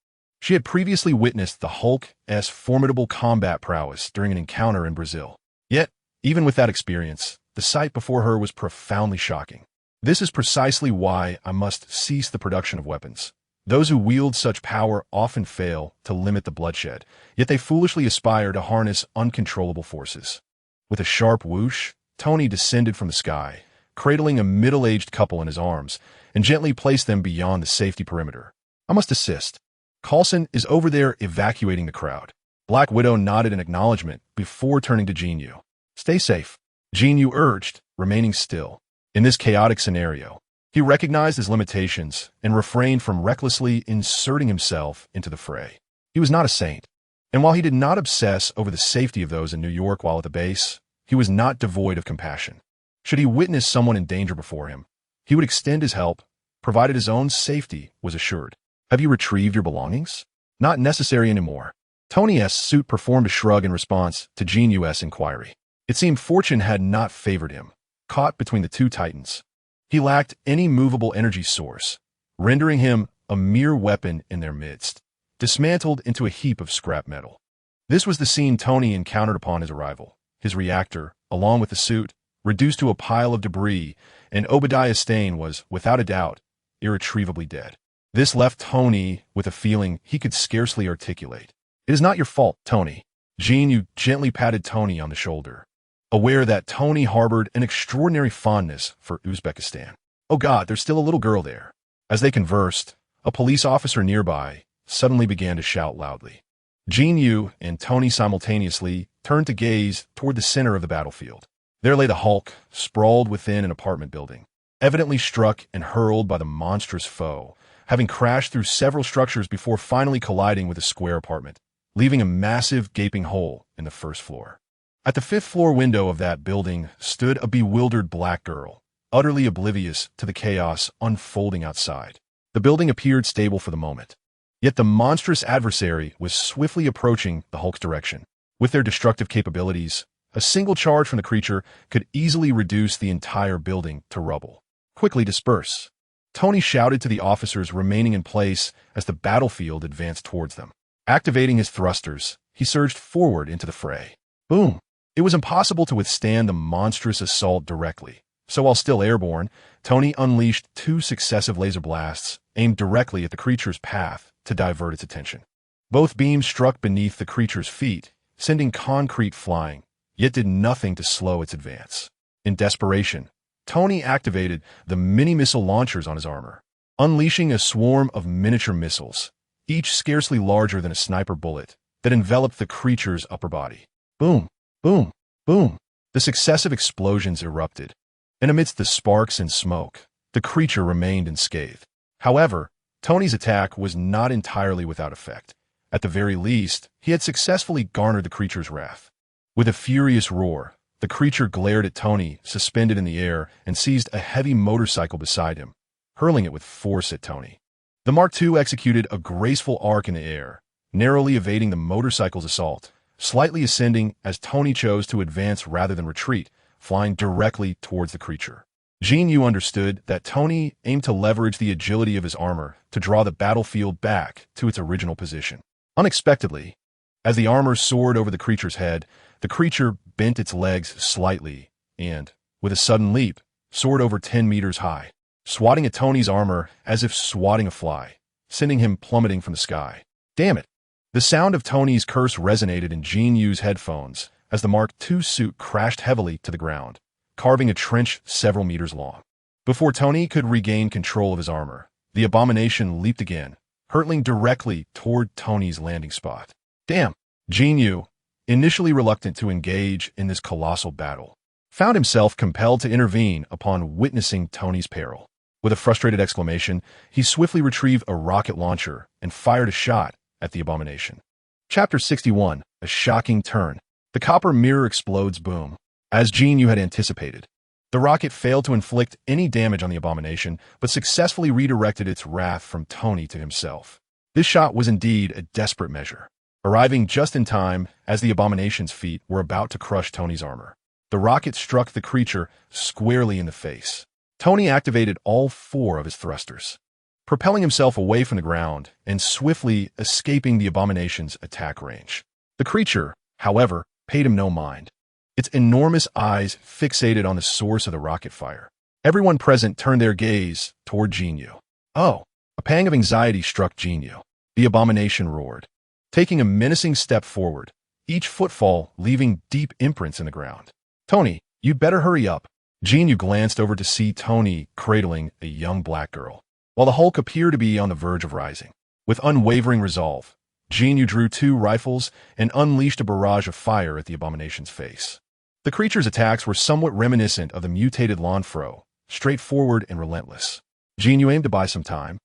Speaker 1: she had previously witnessed the Hulk's formidable combat prowess during an encounter in Brazil. Yet, even with that experience, the sight before her was profoundly shocking. This is precisely why I must cease the production of weapons. Those who wield such power often fail to limit the bloodshed, yet they foolishly aspire to harness uncontrollable forces. With a sharp whoosh, Tony descended from the sky, cradling a middle-aged couple in his arms, and gently placed them beyond the safety perimeter. I must assist. Coulson is over there evacuating the crowd. Black Widow nodded in acknowledgement before turning to Jin Yu. Stay safe, Jin Yu urged, remaining still. In this chaotic scenario, he recognized his limitations and refrained from recklessly inserting himself into the fray. He was not a saint, and while he did not obsess over the safety of those in New York while at the base, he was not devoid of compassion. Should he witness someone in danger before him, he would extend his help, provided his own safety was assured. Have you retrieved your belongings? Not necessary anymore. Tony's suit performed a shrug in response to Jin Yu's inquiry. It seemed fortune had not favored him, caught between the two titans. He lacked any movable energy source, rendering him a mere weapon in their midst, dismantled into a heap of scrap metal. This was the scene Tony encountered upon his arrival. His reactor, along with the suit, reduced to a pile of debris, and Obadiah Stane was, without a doubt, irretrievably dead. This left Tony with a feeling he could scarcely articulate. It is not your fault, Tony. Jin Yu gently patted Tony on the shoulder, aware that Tony harbored an extraordinary fondness for Uzbekistan. Oh God, there's still a little girl there. As they conversed, a police officer nearby suddenly began to shout loudly. Jin Yu and Tony simultaneously turned to gaze toward the center of the battlefield. There lay the Hulk, sprawled within an apartment building, evidently struck and hurled by the monstrous foe, having crashed through several structures before finally colliding with a square apartment, leaving a massive gaping hole in the first floor. At the fifth-floor window of that building stood a bewildered black girl, utterly oblivious to the chaos unfolding outside. The building appeared stable for the moment. Yet the monstrous adversary was swiftly approaching the Hulk's direction. With their destructive capabilities, a single charge from the creature could easily reduce the entire building to rubble. Quickly disperse. Tony shouted to the officers remaining in place as the battlefield advanced towards them. Activating his thrusters, he surged forward into the fray. Boom! It was impossible to withstand the monstrous assault directly, so while still airborne, Tony unleashed 2 successive laser blasts aimed directly at the creature's path to divert its attention. Both beams struck beneath the creature's feet, sending concrete flying, yet did nothing to slow its advance. In desperation, Tony activated the mini-missile launchers on his armor, unleashing a swarm of miniature missiles, each scarcely larger than a sniper bullet, that enveloped the creature's upper body. Boom! Boom! Boom! The successive explosions erupted, and amidst the sparks and smoke, the creature remained unscathed. However, Tony's attack was not entirely without effect. At the very least, he had successfully garnered the creature's wrath. With a furious roar, the creature glared at Tony, suspended in the air, and seized a heavy motorcycle beside him, hurling it with force at Tony. The Mark II executed a graceful arc in the air, narrowly evading the motorcycle's assault, slightly ascending as Tony chose to advance rather than retreat, flying directly towards the creature. Jin Yu understood that Tony aimed to leverage the agility of his armor to draw the battlefield back to its original position. Unexpectedly, as the armor soared over the creature's head, the creature bent its legs slightly and, with a sudden leap, soared over 10 meters high, swatting at Tony's armor as if swatting a fly, sending him plummeting from the sky. Damn it! The sound of Tony's curse resonated in Jin Yu's headphones as the Mark II suit crashed heavily to the ground, carving a trench several meters long. Before Tony could regain control of his armor, the abomination leaped again, hurtling directly toward Tony's landing spot. Damn! Jin Yu, initially reluctant to engage in this colossal battle, found himself compelled to intervene upon witnessing Tony's peril. With a frustrated exclamation, he swiftly retrieved a rocket launcher and fired a shot at the abomination. Chapter 61, A Shocking Turn. The copper mirror explodes. Boom. As Jin Yu had anticipated, The rocket failed to inflict any damage on the abomination, but successfully redirected its wrath from Tony to himself. This shot was indeed a desperate measure, arriving just in time as the abomination's feet were about to crush Tony's armor. The rocket struck the creature squarely in the face. Tony activated all 4 of his thrusters, propelling himself away from the ground and swiftly escaping the abomination's attack range. The creature, however, paid him no mind, its enormous eyes fixated on the source of the rocket fire. Everyone present turned their gaze toward Jin Yu. Oh! A pang of anxiety struck Jin Yu. The abomination roared, taking a menacing step forward, each footfall leaving deep imprints in the ground. Tony, you'd better hurry up. Jin Yu glanced over to see Tony cradling a young black girl, while the Hulk appeared to be on the verge of rising. With unwavering resolve, Jin Yu drew 2 rifles and unleashed a barrage of fire at the abomination's face. The creature's attacks were somewhat reminiscent of the mutated Lanfro, straightforward and relentless. Jin Yu aimed to buy some time,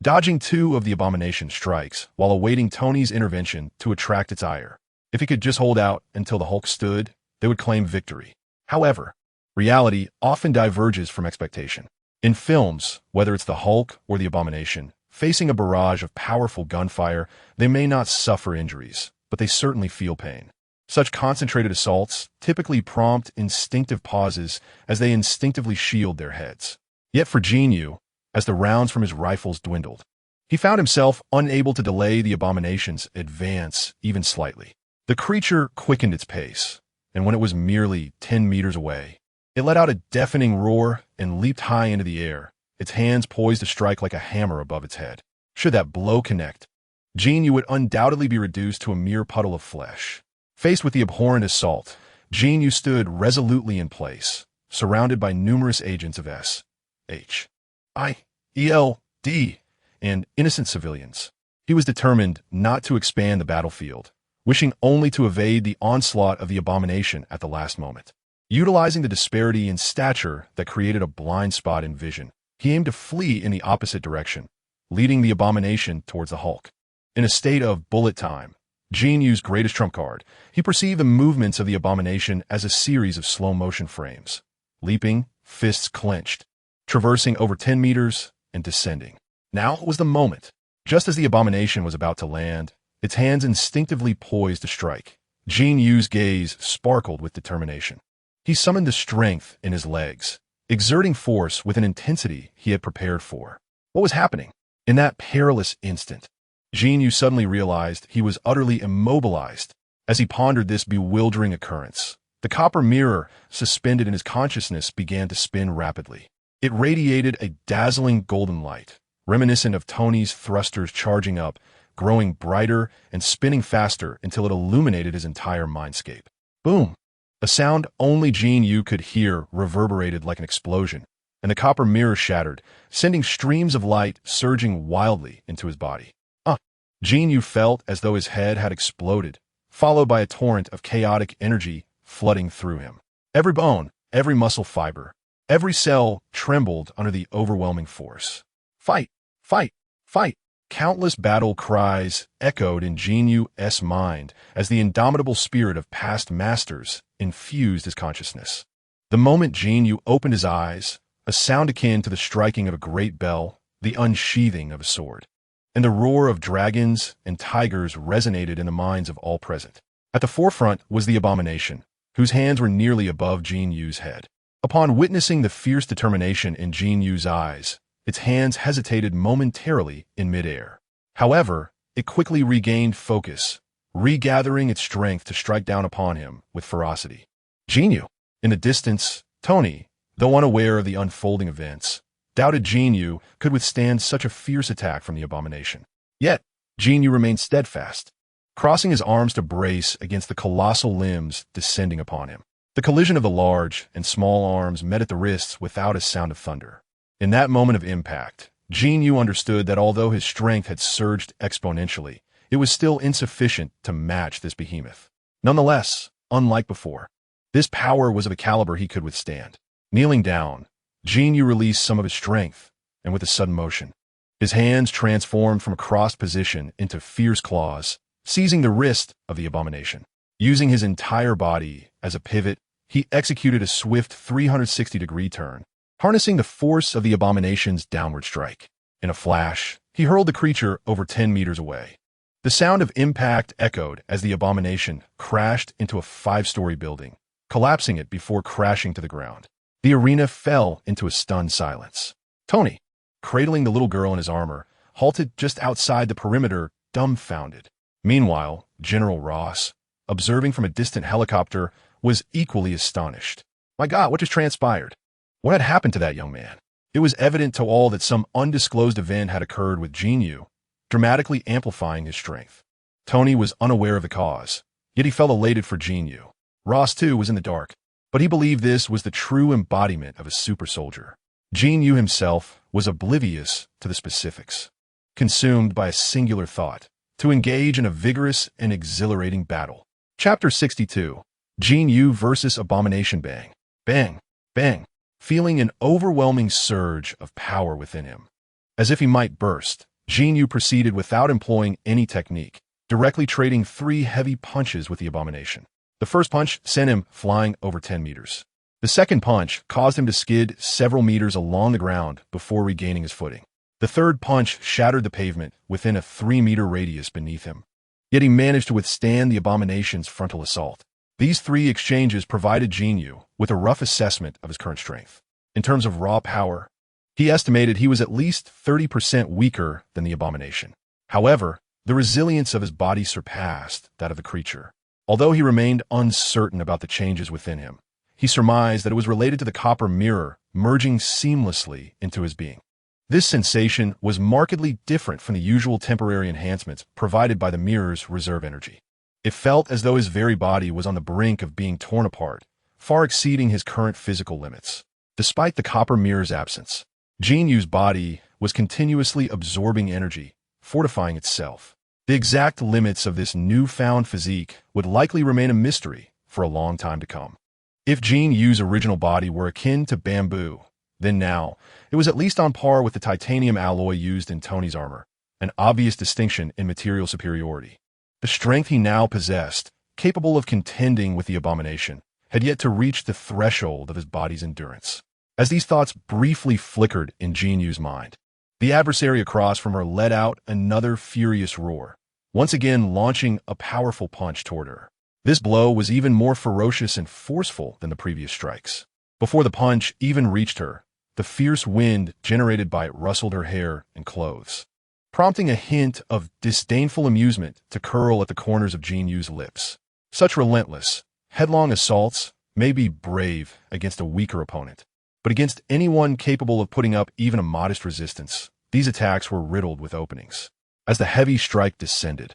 Speaker 1: dodging 2 of the abomination's strikes while awaiting Tony's intervention to attract its ire. If he could just hold out until the Hulk stood, they would claim victory. However, reality often diverges from expectation. In films, whether it's the Hulk or the abomination, facing a barrage of powerful gunfire, they may not suffer injuries, but they certainly feel pain. Such concentrated assaults typically prompt instinctive pauses as they instinctively shield their heads. Yet for Jin Yu, as the rounds from his rifles dwindled, he found himself unable to delay the abomination's advance even slightly. The creature quickened its pace, and when it was merely 10 meters away, it let out a deafening roar and leaped high into the air, its hands poised to strike like a hammer above its head. Should that blow connect, Jin Yu would undoubtedly be reduced to a mere puddle of flesh. Faced with the abhorrent assault, Jin Yu stood resolutely in place, surrounded by numerous agents of S.H.I.E.L.D. and innocent civilians. He was determined not to expand the battlefield, wishing only to evade the onslaught of the abomination at the last moment. Utilizing the disparity in stature that created a blind spot in vision, he aimed to flee in the opposite direction, leading the abomination towards the Hulk. In a state of bullet time, Jin Yu's greatest trump card, he perceived the movements of the abomination as a series of slow-motion frames, leaping, fists clenched, traversing over 10 meters, and descending. Now was the moment. Just as the abomination was about to land, its hands instinctively poised to strike, Jin Yu's gaze sparkled with determination. He summoned the strength in his legs, exerting force with an intensity he had prepared for. What was happening? In that perilous instant, Jin Yu suddenly realized he was utterly immobilized. As he pondered this bewildering occurrence, the copper mirror suspended in his consciousness began to spin rapidly. It radiated a dazzling golden light, reminiscent of Tony's thrusters charging up, growing brighter and spinning faster until it illuminated his entire mindscape. Boom! A sound only Jin Yu could hear reverberated like an explosion, and the copper mirror shattered, sending streams of light surging wildly into his body. Jin Yu felt as though his head had exploded, followed by a torrent of chaotic energy flooding through him. Every bone, every muscle fiber, every cell trembled under the overwhelming force. Fight! Fight! Fight! Countless battle cries echoed in Jin Yu's mind as the indomitable spirit of past masters infused his consciousness. The moment Jin Yu opened his eyes, a sound akin to the striking of a great bell, the unsheathing of a sword, and the roar of dragons and tigers resonated in the minds of all present. At the forefront was the abomination, whose hands were nearly above Jin Yu's head. Upon witnessing the fierce determination in Jin Yu's eyes, its hands hesitated momentarily in midair. However, it quickly regained focus, regathering its strength to strike down upon him with ferocity. Jin Yu. In the distance, Tony, though unaware of the unfolding events, doubted Jin Yu could withstand such a fierce attack from the abomination. Yet, Jin Yu remained steadfast, crossing his arms to brace against the colossal limbs descending upon him. The collision of the large and small arms met at the wrists without a sound of thunder. In that moment of impact, Jin Yu understood that although his strength had surged exponentially, it was still insufficient to match this behemoth. Nonetheless, unlike before, this power was of a caliber he could withstand. Kneeling down, Jin Yu released some of his strength, and with a sudden motion, his hands transformed from a crossed position into fierce claws, seizing the wrist of the abomination. Using his entire body as a pivot, he executed a swift 360-degree turn, harnessing the force of the abomination's downward strike. In a flash, he hurled the creature over 10 meters away. The sound of impact echoed as the abomination crashed into a 5-story building, collapsing it before crashing to the ground. The arena fell into a stunned silence. Tony, cradling the little girl in his armor, halted just outside the perimeter, dumbfounded. Meanwhile, General Ross, observing from a distant helicopter, was equally astonished. My God, what just transpired? What had happened to that young man? It was evident to all that some undisclosed event had occurred with Jin Yu, dramatically amplifying his strength. Tony was unaware of the cause, yet he felt elated for Jin Yu. Ross, too, was in the dark, but he believed this was the true embodiment of a super soldier. Jin Yu himself was oblivious to the specifics, consumed by a singular thought: to engage in a vigorous and exhilarating battle. Chapter 62. Jin Yu versus Abomination. Bang, bang, bang. Feeling an overwhelming surge of power within him. As if he might burst, Jin Yu proceeded without employing any technique, directly trading 3 heavy punches with the abomination. The first punch sent him flying over 10 meters. The second punch caused him to skid several meters along the ground before regaining his footing. The third punch shattered the pavement within a 3-meter radius beneath him. Yet he managed to withstand the abomination's frontal assault. These 3 exchanges provided Jin Yu with a rough assessment of his current strength. In terms of raw power, he estimated he was at least 30% weaker than the abomination. However, the resilience of his body surpassed that of the creature. Although he remained uncertain about the changes within him, he surmised that it was related to the copper mirror merging seamlessly into his being. This sensation was markedly different from the usual temporary enhancements provided by the mirror's reserve energy. It felt as though his very body was on the brink of being torn apart, far exceeding his current physical limits. Despite the copper mirror's absence, Jin Yu's body was continuously absorbing energy, fortifying itself. The exact limits of this newfound physique would likely remain a mystery for a long time to come. If Jin Yu's original body were akin to bamboo, then now it was at least on par with the titanium alloy used in Tony's armor, an obvious distinction in material superiority. The strength he now possessed, capable of contending with the abomination, had yet to reach the threshold of his body's endurance. As these thoughts briefly flickered in Jin Yu's mind, the adversary across from her let out another furious roar, once again launching a powerful punch toward her. This blow was even more ferocious and forceful than the previous strikes. Before the punch even reached her, the fierce wind generated by it rustled her hair and clothes, prompting a hint of disdainful amusement to curl at the corners of Jin Yu's lips. Such relentless, headlong assaults may be brave against a weaker opponent, but against anyone capable of putting up even a modest resistance, these attacks were riddled with openings. As the heavy strike descended,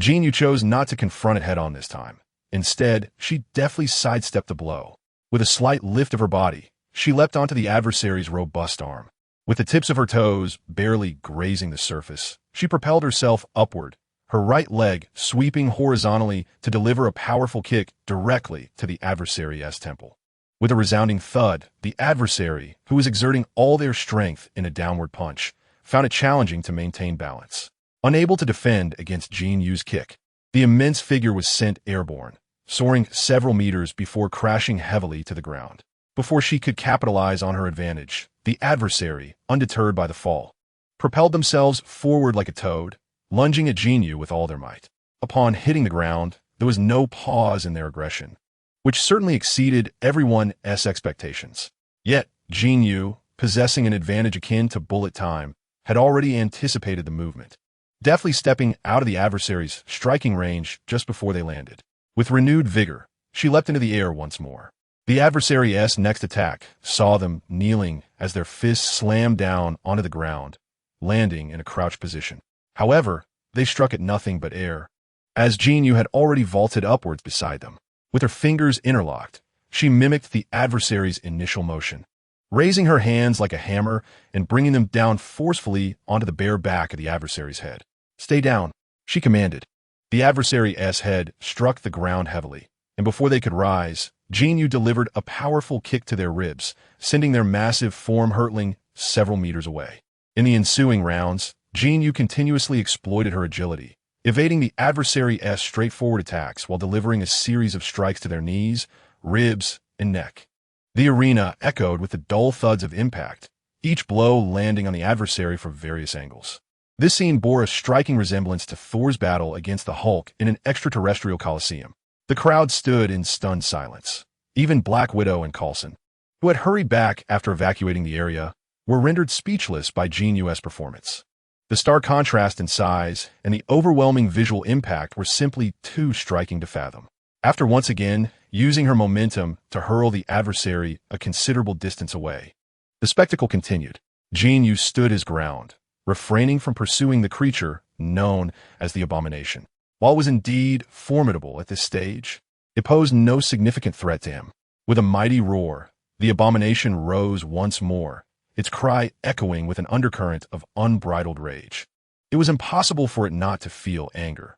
Speaker 1: Jin Yu chose not to confront it head-on this time. Instead, she deftly sidestepped the blow. With a slight lift of her body, she leapt onto the adversary's robust arm. With the tips of her toes barely grazing the surface, she propelled herself upward, her right leg sweeping horizontally to deliver a powerful kick directly to the adversary's temple. With a resounding thud, the adversary, who was exerting all their strength in a downward punch, found it challenging to maintain balance. Unable to defend against Jin Yu's kick, the immense figure was sent airborne, soaring several meters before crashing heavily to the ground. Before she could capitalize on her advantage, the adversary, undeterred by the fall, propelled themselves forward like a toad, lunging at Jin Yu with all their might. Upon hitting the ground, there was no pause in their aggression, which certainly exceeded everyone's expectations. Yet, Jin Yu, possessing an advantage akin to bullet time, had already anticipated the movement, deftly stepping out of the adversary's striking range just before they landed. With renewed vigor, she leapt into the air once more. The adversary's next attack saw them kneeling as their fists slammed down onto the ground, landing in a crouched position. However, they struck at nothing but air, as Jin Yu had already vaulted upwards beside them. With her fingers interlocked, she mimicked the adversary's initial motion, raising her hands like a hammer and bringing them down forcefully onto the bare back of the adversary's head. "Stay down," she commanded. The adversary's head struck the ground heavily, and before they could rise, Jin Yu delivered a powerful kick to their ribs, sending their massive form hurtling several meters away. In the ensuing rounds, Jin Yu continuously exploited her agility, evading the adversary's straightforward attacks while delivering a series of strikes to their knees, ribs, and neck. The arena echoed with the dull thuds of impact, each blow landing on the adversary from various angles. This scene bore a striking resemblance to Thor's battle against the Hulk in an extraterrestrial coliseum. The crowd stood in stunned silence. Even Black Widow and Coulson, who had hurried back after evacuating the area, were rendered speechless by Jin Yu's performance. The stark contrast in size and the overwhelming visual impact were simply too striking to fathom. After once again using her momentum to hurl the adversary a considerable distance away, the spectacle continued. Jin Yu stood his ground, refraining from pursuing the creature known as the Abomination. While it was indeed formidable at this stage, it posed no significant threat to him. With a mighty roar, the Abomination rose once more, its cry echoing with an undercurrent of unbridled rage. It was impossible for it not to feel anger.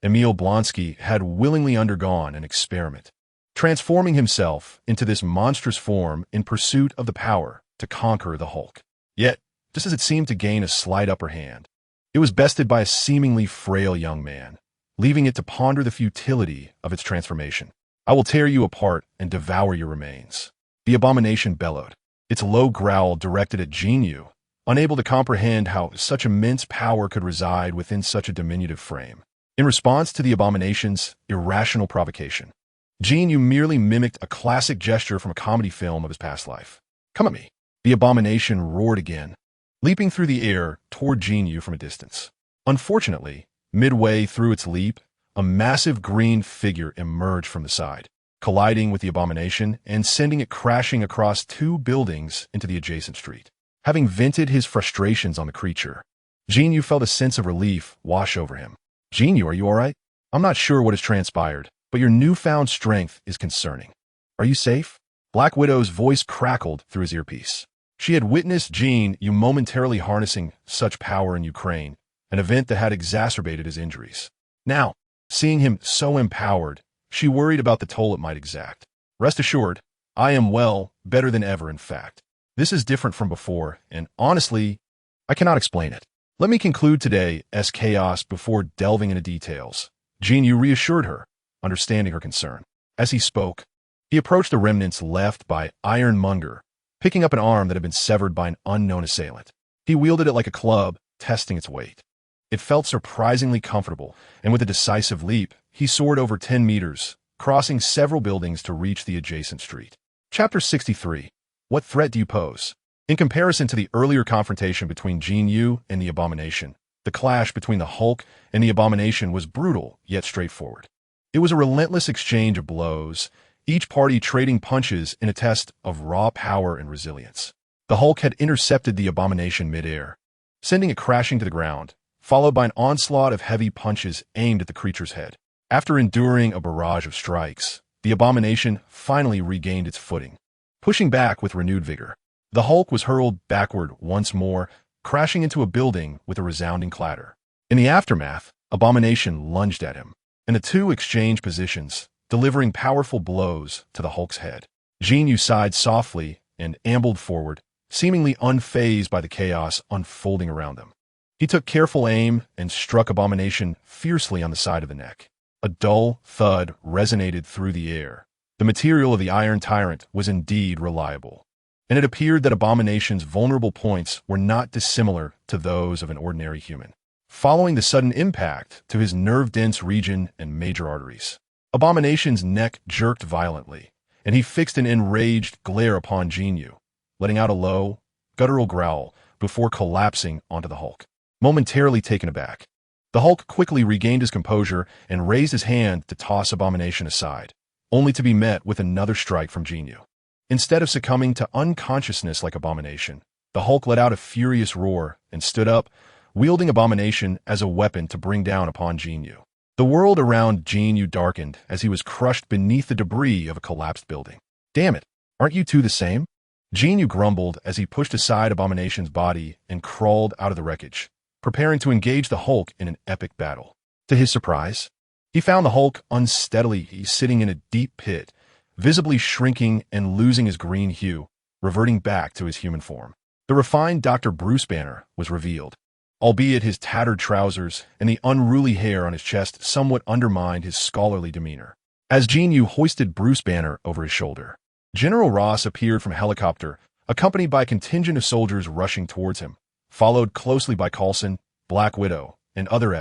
Speaker 1: Emil Blonsky had willingly undergone an experiment, transforming himself into this monstrous form in pursuit of the power to conquer the Hulk. Yet, just as it seemed to gain a slight upper hand, it was bested by a seemingly frail young man, leaving it to ponder the futility of its transformation. "I will tear you apart and devour your remains," the Abomination bellowed, its low growl directed at Jin Yu, unable to comprehend how such immense power could reside within such a diminutive frame. In response to the Abomination's irrational provocation, Jin Yu merely mimicked a classic gesture from a comedy film of his past life. "Come at me," the Abomination roared again, leaping through the air toward Jin Yu from a distance. Unfortunately, midway through its leap, a massive green figure emerged from the side, colliding with the Abomination and sending it crashing across two buildings into the adjacent street. Having vented his frustrations on the creature, Jin Yu felt a sense of relief wash over him. "Jin Yu, are you all right? I'm not sure what has transpired, but your newfound strength is concerning. Are you safe?" Black Widow's voice crackled through his earpiece. She had witnessed Jin Yu momentarily harnessing such power in Ukraine, an event that had exacerbated his injuries. Now, seeing him so empowered, she worried about the toll it might exact. "Rest assured, I am well, better than ever in fact. This is different from before, and honestly, I cannot explain it. Let me conclude today's chaos before delving into details." Jin Yu reassured her, understanding her concern. As he spoke, he approached the remnants left by Ironmonger, picking up an arm that had been severed by an unknown assailant. He wielded it like a club, testing its weight. It felt surprisingly comfortable, and with a decisive leap, he soared over 10 meters, crossing several buildings to reach the adjacent street. Chapter 63. What threat do you pose? In comparison to the earlier confrontation between Jin Yu and the Abomination, the clash between the Hulk and the Abomination was brutal yet straightforward. It was a relentless exchange of blows, each party trading punches in a test of raw power and resilience. The Hulk had intercepted the Abomination midair, sending it crashing to the ground, followed by an onslaught of heavy punches aimed at the creature's head. After enduring a barrage of strikes, the Abomination finally regained its footing, pushing back with renewed vigor. The Hulk was hurled backward once more, crashing into a building with a resounding clatter. In the aftermath, Abomination lunged at him, and the two exchanged positions, delivering powerful blows to the Hulk's head. Jin Yu sighed softly and ambled forward, seemingly unfazed by the chaos unfolding around them. He took careful aim and struck Abomination fiercely on the side of the neck. A dull thud resonated through the air. The material of the Iron Tyrant was indeed reliable, and it appeared that Abomination's vulnerable points were not dissimilar to those of an ordinary human. Following the sudden impact to his nerve-dense region and major arteries, Abomination's neck jerked violently, and he fixed an enraged glare upon Jin Yu, letting out a low, guttural growl before collapsing onto the Hulk. Momentarily taken aback, the Hulk quickly regained his composure and raised his hand to toss Abomination aside, only to be met with another strike from Jin Yu. Instead of succumbing to unconsciousness like Abomination, the Hulk let out a furious roar and stood up, wielding Abomination as a weapon to bring down upon Jin Yu. The world around Jin Yu darkened as he was crushed beneath the debris of a collapsed building. "Damn it, aren't you two the same?" Jin Yu grumbled as he pushed aside Abomination's body and crawled out of the wreckage, preparing to engage the Hulk in an epic battle. To his surprise, he found the Hulk unsteadily sitting in a deep pit, visibly shrinking and losing his green hue, reverting back to his human form. The refined Dr. Bruce Banner was revealed, albeit his tattered trousers and the unruly hair on his chest somewhat undermined his scholarly demeanor. As Jin Yu hoisted Bruce Banner over his shoulder, General Ross appeared from a helicopter, accompanied by a contingent of soldiers rushing towards him, followed closely by Coulson, Black Widow, and other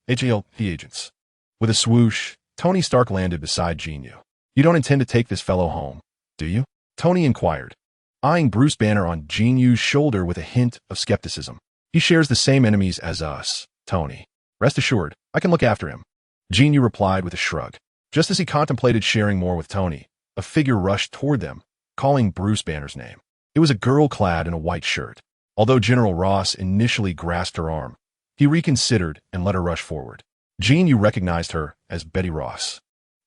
Speaker 1: SHAL agents. With a swoosh, Tony Stark landed beside Jin Yu. "You don't intend to take this fellow home, do you?" Tony inquired, eyeing Bruce Banner on Jin Yu's shoulder with a hint of skepticism. "He shares the same enemies as us, Tony. Rest assured, I can look after him." Jin Yu replied with a shrug. Just as he contemplated sharing more with Tony, a figure rushed toward them, calling Bruce Banner's name. It was a girl clad in a white shirt. Although General Ross initially grasped her arm, he reconsidered and let her rush forward. Jin Yu recognized her as Betty Ross,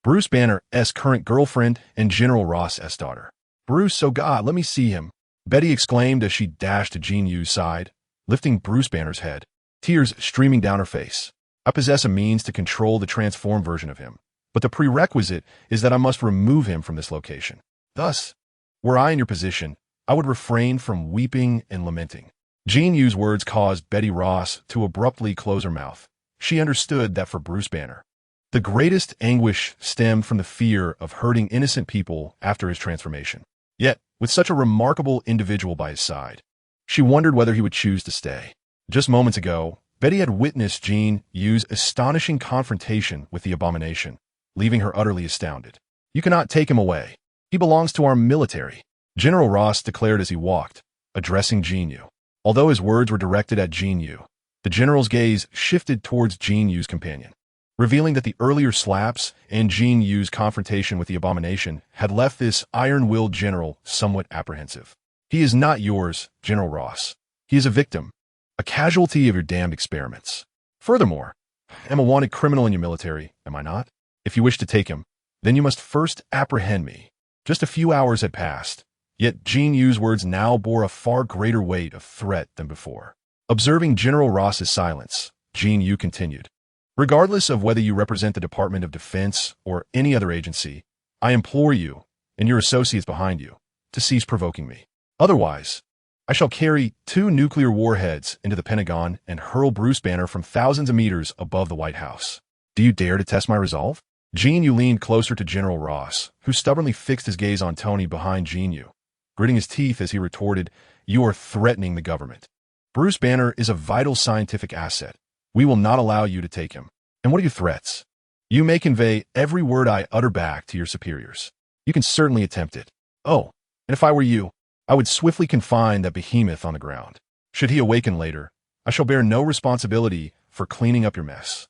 Speaker 1: Bruce Banner's current girlfriend and General Ross's daughter. "Bruce, oh God, let me see him," Betty exclaimed as she dashed to Jin Yu's side, lifting Bruce Banner's head, tears streaming down her face. "I possess a means to control the transformed version of him, but the prerequisite is that I must remove him from this location. Thus, were I in your position, I would refrain from weeping and lamenting." Jin Yu's words caused Betty Ross to abruptly close her mouth. She understood that for Bruce Banner, the greatest anguish stemmed from the fear of hurting innocent people after his transformation. Yet, with such a remarkable individual by his side, she wondered whether he would choose to stay. Just moments ago, Betty had witnessed Jin Yu's astonishing confrontation with the abomination, leaving her utterly astounded. "You cannot take him away. He belongs to our military," General Ross declared as he walked, addressing Jin Yu. Although his words were directed at Jin Yu, the general's gaze shifted towards Jin Yu's companion, revealing that the earlier slaps and Jin Yu's confrontation with the abomination had left this iron-willed general somewhat apprehensive. "He is not yours, General Ross. He is a victim, a casualty of your damned experiments. Furthermore, I am a wanted criminal in your military, am I not? If you wish to take him, then you must first apprehend me." Just a few hours had passed, yet Jin Yu's words now bore a far greater weight of threat than before. Observing General Ross's silence, Jin Yu continued, "Regardless of whether you represent the Department of Defense or any other agency, I implore you, and your associates behind you, to cease provoking me. Otherwise, I shall carry 2 nuclear warheads into the Pentagon and hurl Bruce Banner from thousands of meters above the White House. Do you dare to test my resolve?" Jin Yu leaned closer to General Ross, who stubbornly fixed his gaze on Tony behind Jin Yu, gritting his teeth as he retorted, "You are threatening the government. Bruce Banner is a vital scientific asset. We will not allow you to take him. And what are your threats? You may convey every word I utter back to your superiors. You can certainly attempt it. Oh, and if I were you, I would swiftly confine that behemoth on the ground. Should he awaken later, I shall bear no responsibility for cleaning up your mess."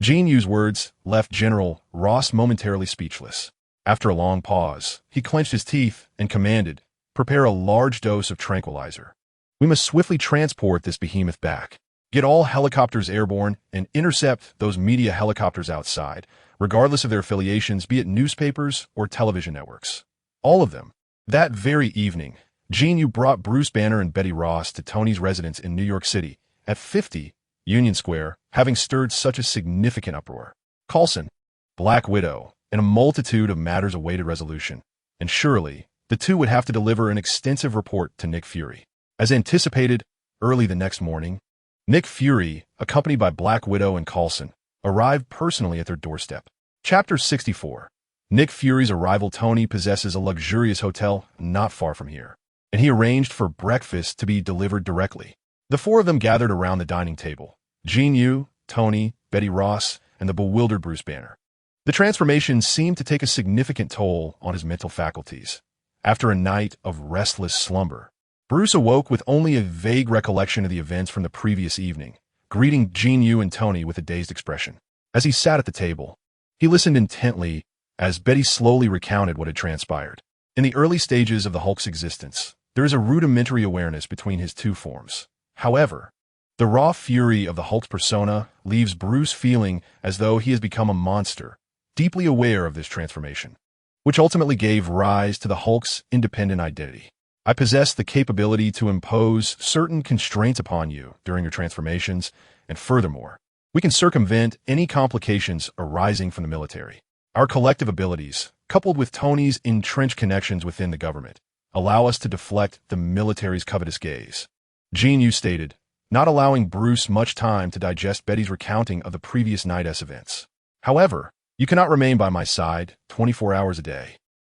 Speaker 1: Jin Yu's words left General Ross momentarily speechless. After a long pause, he clenched his teeth and commanded, "Prepare a large dose of tranquilizer. We must swiftly transport this behemoth back. Get all helicopters airborne and intercept those media helicopters outside, regardless of their affiliations, be it newspapers or television networks. All of them." That very evening, Jin Yu brought Bruce Banner and Betty Ross to Tony's residence in New York City at 50 Union Square, having stirred such a significant uproar. Coulson, Black Widow, and a multitude of matters awaited resolution, and surely the two would have to deliver an extensive report to Nick Fury. As anticipated, early the next morning, Nick Fury, accompanied by Black Widow and Coulson, arrived personally at their doorstep. Chapter 64. Nick Fury's arrival. Tony possesses a luxurious hotel not far from here, and he arranged for breakfast to be delivered directly. The 4 of them gathered around the dining table: Jin Yu, Tony, Betty Ross, and the bewildered Bruce Banner. The transformation seemed to take a significant toll on his mental faculties. After a night of restless slumber, Bruce awoke with only a vague recollection of the events from the previous evening, greeting Jin Yu and Tony with a dazed expression. As he sat at the table, he listened intently as Betty slowly recounted what had transpired. In the early stages of the Hulk's existence, there is a rudimentary awareness between his 2 forms. However, the raw fury of the Hulk's persona leaves Bruce feeling as though he has become a monster, deeply aware of this transformation, which ultimately gave rise to the Hulk's independent identity. "I possess the capability to impose certain constraints upon you during your transformations, and furthermore, we can circumvent any complications arising from the military. Our collective abilities, coupled with Tony's entrenched connections within the government, allow us to deflect the military's covetous gaze," Jin Yu stated, not allowing Bruce much time to digest Betty's recounting of the previous night's events. "However, you cannot remain by my side 24 hours a day.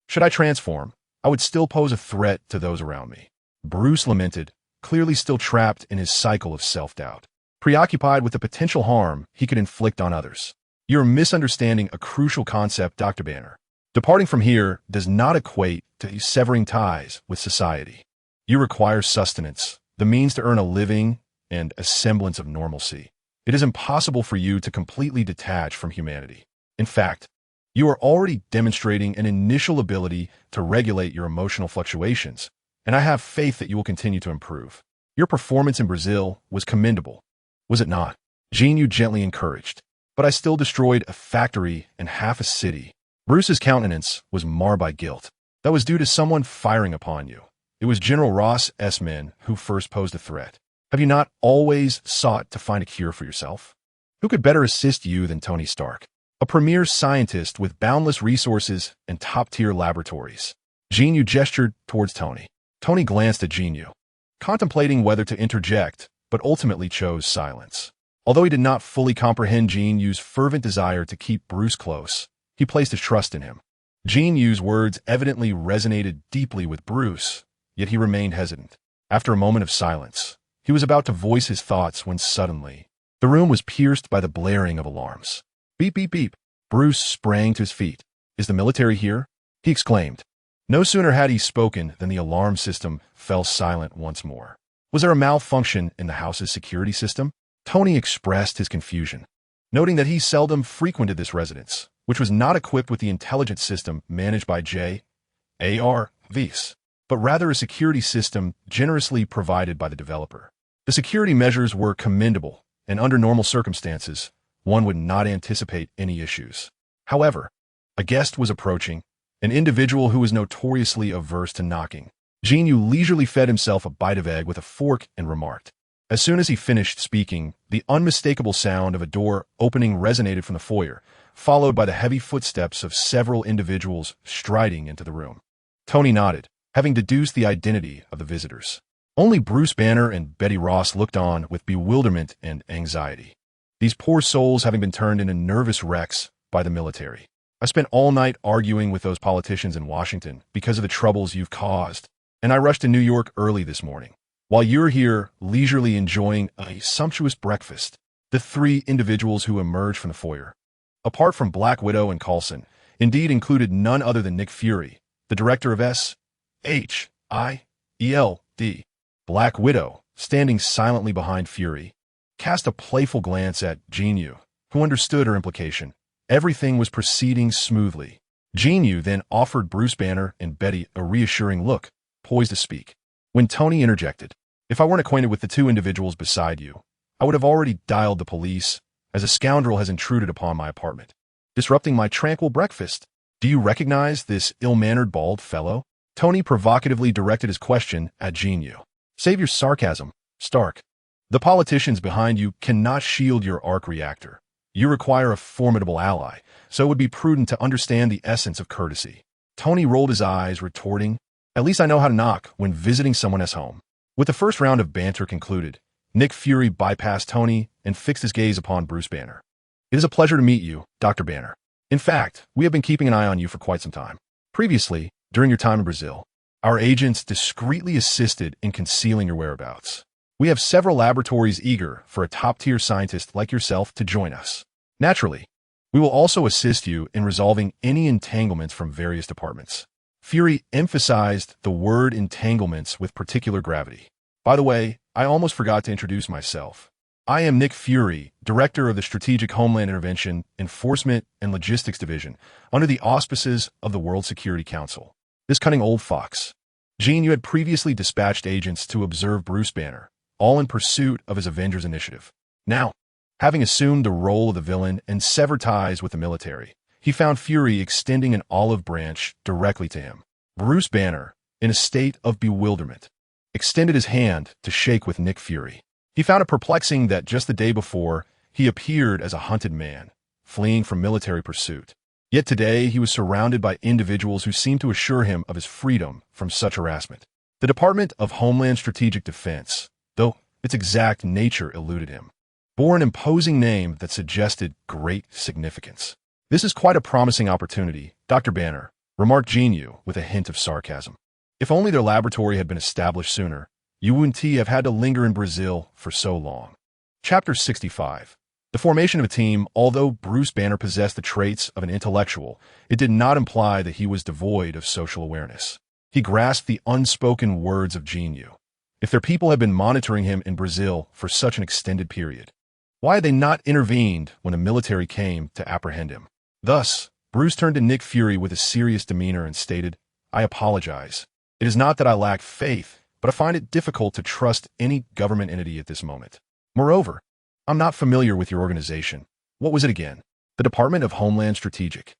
Speaker 1: Should I transform, I would still pose a threat to those around me. Bruce lamented, clearly still trapped in his cycle of self-doubt, preoccupied with the potential harm he could inflict on others. You're misunderstanding a crucial concept, Dr. Banner. Departing from here does not equate to severing ties with society. You require sustenance, the means to earn a living, and a semblance of normalcy. It is impossible for you to completely detach from humanity. In fact, you are already demonstrating an initial ability to regulate your emotional fluctuations, and I have faith that you will continue to improve. Your performance in Brazil was commendable, was it not? Jin Yu gently encouraged. But I still destroyed a factory and half a city. Bruce's countenance was marred by guilt. That was due to someone firing upon you. It was General Ross's men who first posed a threat. Have you not always sought to find a cure for yourself? Who could better assist you than Tony Stark, a premier scientist with boundless resources and top-tier laboratories? Jin Yu gestured towards Tony. Tony glanced at Jin Yu, contemplating whether to interject, but ultimately chose silence. Although he did not fully comprehend Jin Yu's fervent desire to keep Bruce close, he placed his trust in him. Jin Yu's words evidently resonated deeply with Bruce, yet he remained hesitant. After a moment of silence, he was about to voice his thoughts when suddenly, the room was pierced by the blaring of alarms. Beep, beep, beep. Bruce sprang to his feet. Is the military here? He exclaimed. No sooner had he spoken than the alarm system fell silent once more. Was there a malfunction in the house's security system? Tony expressed his confusion, noting that he seldom frequented this residence, which was not equipped with the intelligence system managed by J.A.R.V.S., but rather a security system generously provided by the developer. The security measures were commendable, and under normal circumstances, one would not anticipate any issues. However, a guest was approaching, an individual who was notoriously averse to knocking. Jin Yu leisurely fed himself a bite of egg with a fork and remarked. As soon as he finished speaking, the unmistakable sound of a door opening resonated from the foyer, followed by the heavy footsteps of several individuals striding into the room. Tony nodded, having deduced the identity of the visitors. Only Bruce Banner and Betty Ross looked on with bewilderment and anxiety, these poor souls having been turned into nervous wrecks by the military. I spent all night arguing with those politicians in Washington because of the troubles you've caused, and I rushed to New York early this morning. While you're here leisurely enjoying a sumptuous breakfast, the three individuals who emerged from the foyer, apart from Black Widow and Coulson, indeed included none other than Nick Fury, the director of S.H.I.E.L.D. Black Widow, standing silently behind Fury, cast a playful glance at Jin Yu, who understood her implication. Everything was proceeding smoothly. Jin Yu then offered Bruce Banner and Betty a reassuring look, poised to speak, when Tony interjected. If I weren't acquainted with the two individuals beside you, I would have already dialed the police, as a scoundrel has intruded upon my apartment, disrupting my tranquil breakfast. Do you recognize this ill-mannered bald fellow? Tony provocatively directed his question at Jin Yu. Save your sarcasm, Stark. The politicians behind you cannot shield your arc reactor. You require a formidable ally, so it would be prudent to understand the essence of courtesy. Tony rolled his eyes, retorting, At least I know how to knock when visiting someone else's home. With the first round of banter concluded, Nick Fury bypassed Tony and fixed his gaze upon Bruce Banner. It is a pleasure to meet you, Dr. Banner. In fact, we have been keeping an eye on you for quite some time. Previously, during your time in Brazil, our agents discreetly assisted in concealing your whereabouts. We have several laboratories eager for a top-tier scientist like yourself to join us. Naturally, we will also assist you in resolving any entanglements from various departments. Fury emphasized the word entanglements with particular gravity. By the way, I almost forgot to introduce myself. I am Nick Fury, Director of the Strategic Homeland Intervention, Enforcement, and Logistics Division, under the auspices of the World Security Council. This cunning old fox. Jin Yu had previously dispatched agents to observe Bruce Banner, all in pursuit of his Avengers initiative. Now, having assumed the role of the villain and severed ties with the military, he found Fury extending an olive branch directly to him. Bruce Banner, in a state of bewilderment, extended his hand to shake with Nick Fury. He found it perplexing that just the day before, he appeared as a hunted man, fleeing from military pursuit. Yet today he was surrounded by individuals who seemed to assure him of his freedom from such harassment. The Department of Homeland Strategic Defense, though its exact nature eluded him, bore an imposing name that suggested great significance. This is quite a promising opportunity, Dr. Banner, remarked Jin Yu with a hint of sarcasm. If only their laboratory had been established sooner, you wouldn't have had to linger in Brazil for so long. Chapter 65. The formation of a team. Although Bruce Banner possessed the traits of an intellectual, it did not imply that he was devoid of social awareness. He grasped the unspoken words of Jin Yu. If their people had been monitoring him in Brazil for such an extended period, why had they not intervened when the military came to apprehend him? Thus, Bruce turned to Nick Fury with a serious demeanor and stated, "I apologize. It is not that I lack faith, but I find it difficult to trust any government entity at this moment. Moreover, I'm not familiar with your organization. What was it again?" "The Department of Homeland Strategic."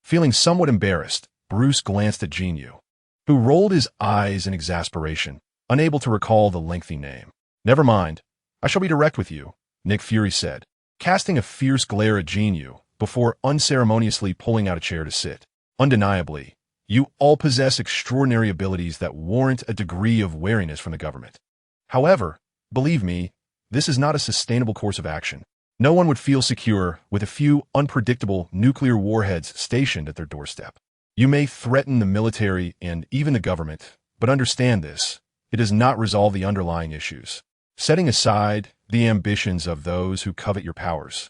Speaker 1: Feeling somewhat embarrassed, Bruce glanced at Jin Yu, who rolled his eyes in exasperation, unable to recall the lengthy name. "Never mind. I shall be direct with you," Nick Fury said, casting a fierce glare at Jin Yu before unceremoniously pulling out a chair to sit. "Undeniably, you all possess extraordinary abilities that warrant a degree of wariness from the government. However, believe me, this is not a sustainable course of action. No one would feel secure with a few unpredictable nuclear warheads stationed at their doorstep. You may threaten the military and even the government, but understand this, it does not resolve the underlying issues, setting aside the ambitions of those who covet your powers.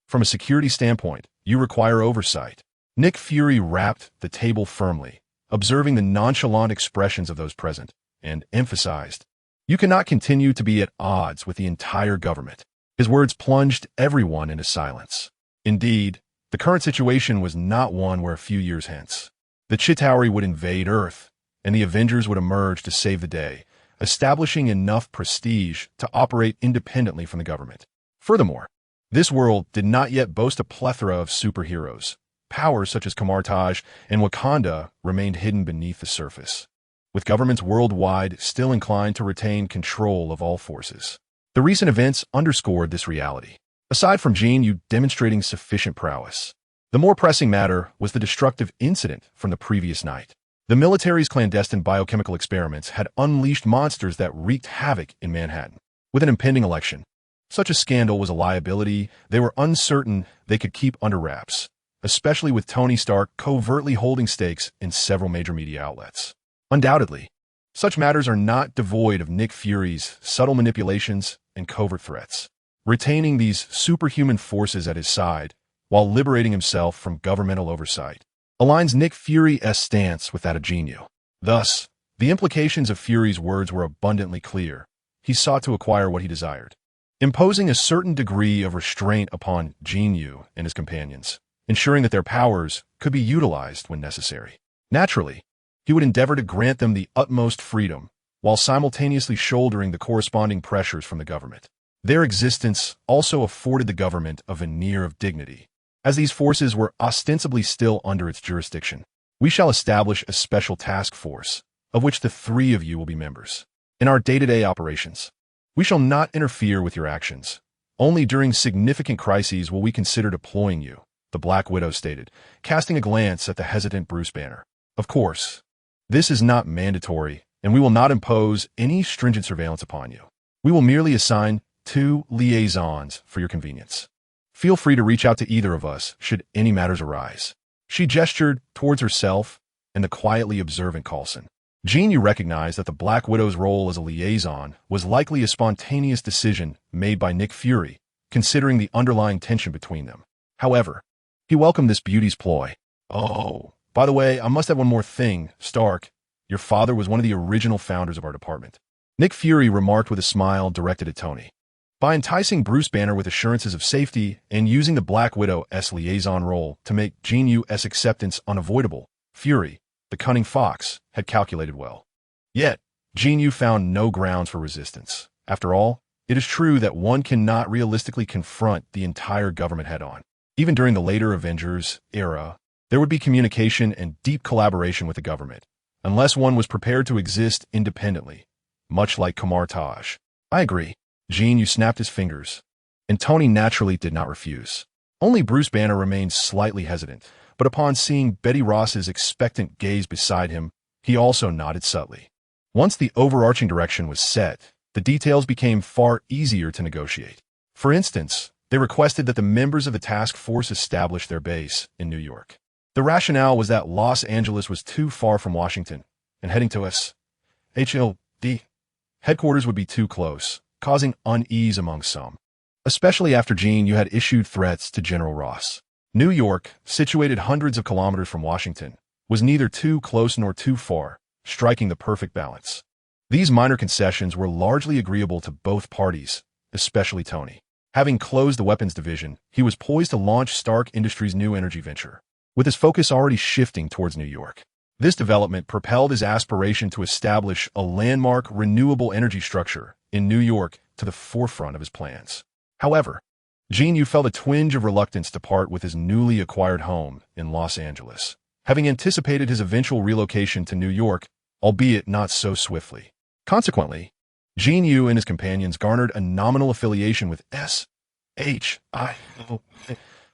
Speaker 1: From a security standpoint, you require oversight." Nick Fury rapped the table firmly, observing the nonchalant expressions of those present, and emphasized, "You cannot continue to be at odds with the entire government." His words plunged everyone into silence. Indeed, the current situation was not one where a few years hence, the Chitauri would invade Earth, and the Avengers would emerge to save the day, establishing enough prestige to operate independently from the government. Furthermore, this world did not yet boast a plethora of superheroes. Powers such as Kamartaj and Wakanda remained hidden beneath the surface, with governments worldwide still inclined to retain control of all forces. The recent events underscored this reality. Aside from Jin Yu demonstrating sufficient prowess, the more pressing matter was the destructive incident from the previous night. The military's clandestine biochemical experiments had unleashed monsters that wreaked havoc in Manhattan. With an impending election, such a scandal was a liability they were uncertain they could keep under wraps, especially with Tony Stark covertly holding stakes in several major media outlets. Undoubtedly, such matters are not devoid of Nick Fury's subtle manipulations and covert threats. Retaining these superhuman forces at his side, while liberating himself from governmental oversight, aligns Nick Fury's stance with that of Jin Yu. Thus, the implications of Fury's words were abundantly clear. He sought to acquire what he desired, imposing a certain degree of restraint upon Jin Yu and his companions, ensuring that their powers could be utilized when necessary. Naturally, he would endeavor to grant them the utmost freedom, while simultaneously shouldering the corresponding pressures from the government. Their existence also afforded the government a veneer of dignity, as these forces were ostensibly still under its jurisdiction. "We shall establish a special task force, of which the 3 of you will be members. In our day-to-day operations, we shall not interfere with your actions. Only during significant crises will we consider deploying you," the Black Widow stated, casting a glance at the hesitant Bruce Banner. "Of course, this is not mandatory, and we will not impose any stringent surveillance upon you. We will merely assign 2 liaisons for your convenience. Feel free to reach out to either of us should any matters arise." She gestured towards herself and the quietly observant Coulson. Jin Yu recognized that the Black Widow's role as a liaison was likely a spontaneous decision made by Nick Fury, considering the underlying tension between them. However, he welcomed this beauty's ploy. "Oh, by the way, I must add one more thing, Stark. Your father was one of the original founders of our department," Nick Fury remarked with a smile directed at Tony. By enticing Bruce Banner with assurances of safety and using the Black Widow's liaison role to make Jin Yu's acceptance unavoidable, Fury, the cunning fox, had calculated well. Yet, Jin Yu found no grounds for resistance. After all, it is true that one cannot realistically confront the entire government head-on. Even during the later Avengers era, there would be communication and deep collaboration with the government, unless one was prepared to exist independently, much like Kamartaj. "I agree." Jin Yu snapped his fingers, and Tony naturally did not refuse. Only Bruce Banner remained slightly hesitant, but upon seeing Betty Ross's expectant gaze beside him, he also nodded subtly. Once the overarching direction was set, the details became far easier to negotiate. For instance, they requested that the members of the task force establish their base in New York. The rationale was that Los Angeles was too far from Washington, and heading to SHLD headquarters would be too close, causing unease among some, especially after Jin Yu had issued threats to General Ross. New York, situated hundreds of kilometers from Washington, was neither too close nor too far, striking the perfect balance. These minor concessions were largely agreeable to both parties, especially Tony. Having closed the weapons division, he was poised to launch Stark Industries' new energy venture, with his focus already shifting towards New York. This development propelled his aspiration to establish a landmark renewable energy structure in New York to the forefront of his plans. However, Jin Yu felt a twinge of reluctance to part with his newly acquired home in Los Angeles, having anticipated his eventual relocation to New York, albeit not so swiftly. Consequently, Jin Yu and his companions garnered a nominal affiliation with SHIO,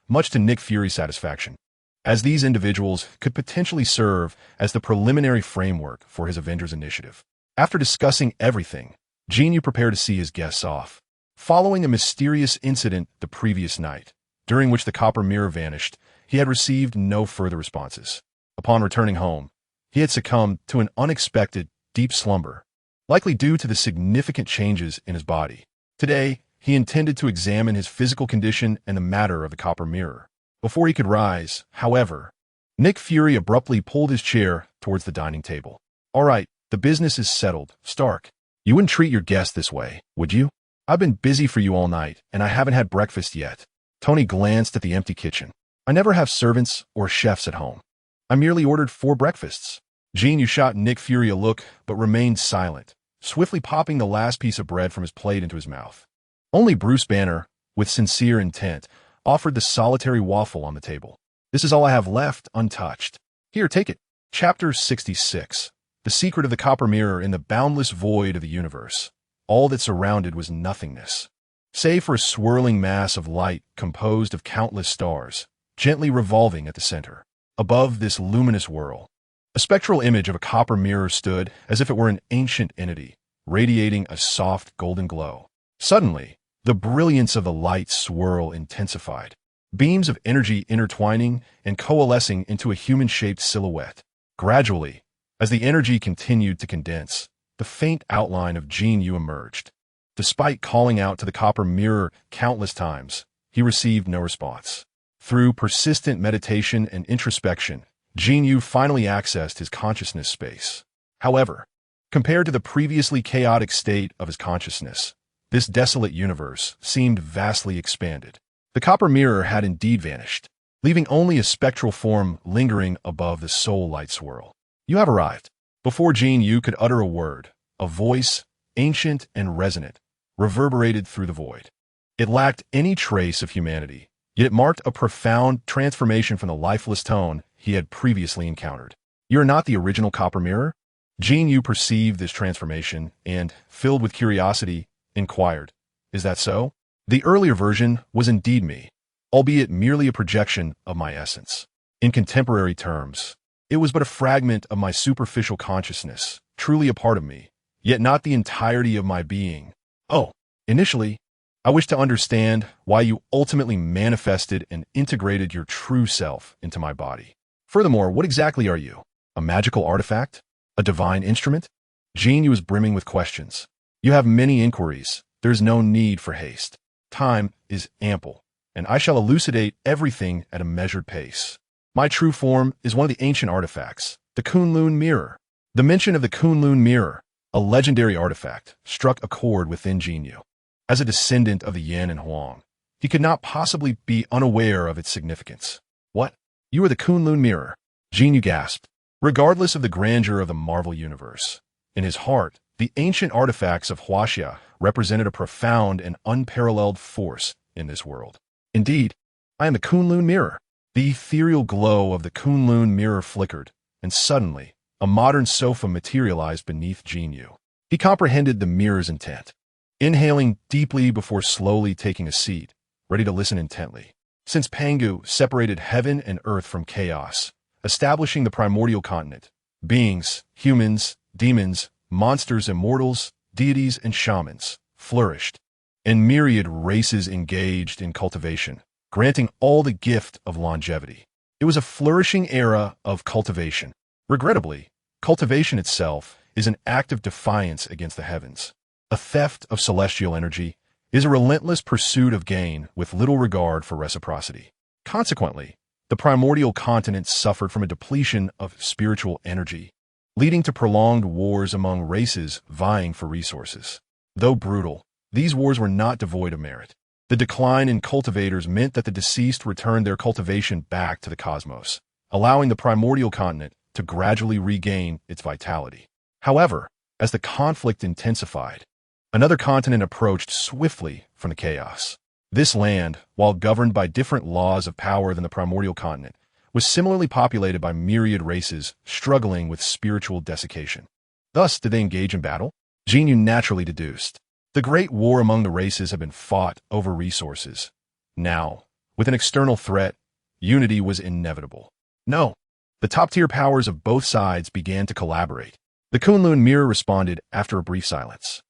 Speaker 1: much to Nick Fury's satisfaction, as these individuals could potentially serve as the preliminary framework for his Avengers initiative. After discussing everything, Jin Yu prepared to see his guests off. Following a mysterious incident the previous night, during which the copper mirror vanished, he had received no further responses. Upon returning home, he had succumbed to an unexpected, deep slumber, likely due to the significant changes in his body. Today, he intended to examine his physical condition and the matter of the copper mirror. Before he could rise, however, Nick Fury abruptly pulled his chair towards the dining table. "All right, the business is settled, Stark. You wouldn't treat your guests this way, would you? I've been busy for you all night, and I haven't had breakfast yet." Tony glanced at the empty kitchen. "I never have servants or chefs at home. I merely ordered 4 breakfasts." Jin Yu shot Nick Fury a look, but remained silent, swiftly popping the last piece of bread from his plate into his mouth. Only Bruce Banner, with sincere intent, offered the solitary waffle on the table. "This is all I have left untouched. Here, take it." Chapter 66. The Secret of the Copper Mirror in the Boundless Void of the Universe. All that surrounded was nothingness, save for a swirling mass of light composed of countless stars, gently revolving at the center. Above this luminous whirl, a spectral image of a copper mirror stood as if it were an ancient entity, radiating a soft golden glow. Suddenly, the brilliance of the light swirl intensified, beams of energy intertwining and coalescing into a human-shaped silhouette. Gradually, as the energy continued to condense, the faint outline of Jin Yu emerged. Despite calling out to the copper mirror countless times, he received no response. Through persistent meditation and introspection, Jin Yu finally accessed his consciousness space. However, compared to the previously chaotic state of his consciousness, this desolate universe seemed vastly expanded. The copper mirror had indeed vanished, leaving only a spectral form lingering above the soul light swirl. "You have arrived." Before Jin Yu could utter a word, a voice, ancient and resonant, reverberated through the void. It lacked any trace of humanity, yet it marked a profound transformation from the lifeless tone he had previously encountered. "You're not the original copper mirror?" Jin Yu perceived this transformation and, filled with curiosity, inquired, "Is that so?" "The earlier version was indeed me, albeit merely a projection of my essence. In contemporary terms, it was but a fragment of my superficial consciousness, truly a part of me, yet not the entirety of my being. Oh, initially, I wish to understand why you ultimately manifested and integrated your true self into my body. Furthermore, what exactly are you? A magical artifact? A divine instrument?" Jin Yu was brimming with questions. "You have many inquiries. There is no need for haste. Time is ample, and I shall elucidate everything at a measured pace. My true form is one of the ancient artifacts, the Kunlun Mirror." The mention of the Kunlun Mirror, a legendary artifact, struck a chord within Jin Yu. As a descendant of the Yin and Huang, he could not possibly be unaware of its significance. "What? You are the Kunlun Mirror?" Jin Yu gasped. Regardless of the grandeur of the Marvel Universe, in his heart, the ancient artifacts of Huaxia represented a profound and unparalleled force in this world. "Indeed, I am the Kunlun Mirror." The ethereal glow of the Kunlun Mirror flickered, and suddenly, a modern sofa materialized beneath Jin Yu. He comprehended the mirror's intent. Inhaling deeply before slowly taking a seat, ready to listen intently. Since Pangu separated heaven and earth from chaos, establishing the primordial continent, beings, humans, demons, monsters, immortals, deities, and shamans flourished, and myriad races engaged in cultivation, granting all the gift of longevity. It was a flourishing era of cultivation. Regrettably, cultivation itself is an act of defiance against the heavens. A theft of celestial energy is a relentless pursuit of gain with little regard for reciprocity. Consequently, the primordial continent suffered from a depletion of spiritual energy, leading to prolonged wars among races vying for resources. Though brutal, these wars were not devoid of merit. The decline in cultivators meant that the deceased returned their cultivation back to the cosmos, allowing the primordial continent to gradually regain its vitality. However, as the conflict intensified, another continent approached swiftly from the chaos. This land, while governed by different laws of power than the primordial continent, was similarly populated by myriad races struggling with spiritual desiccation. Thus, did they engage in battle? Jin Yu naturally deduced. The great war among the races had been fought over resources. Now, with an external threat, unity was inevitable. No, the top-tier powers of both sides began to collaborate. The Kunlun mirror responded after a brief silence.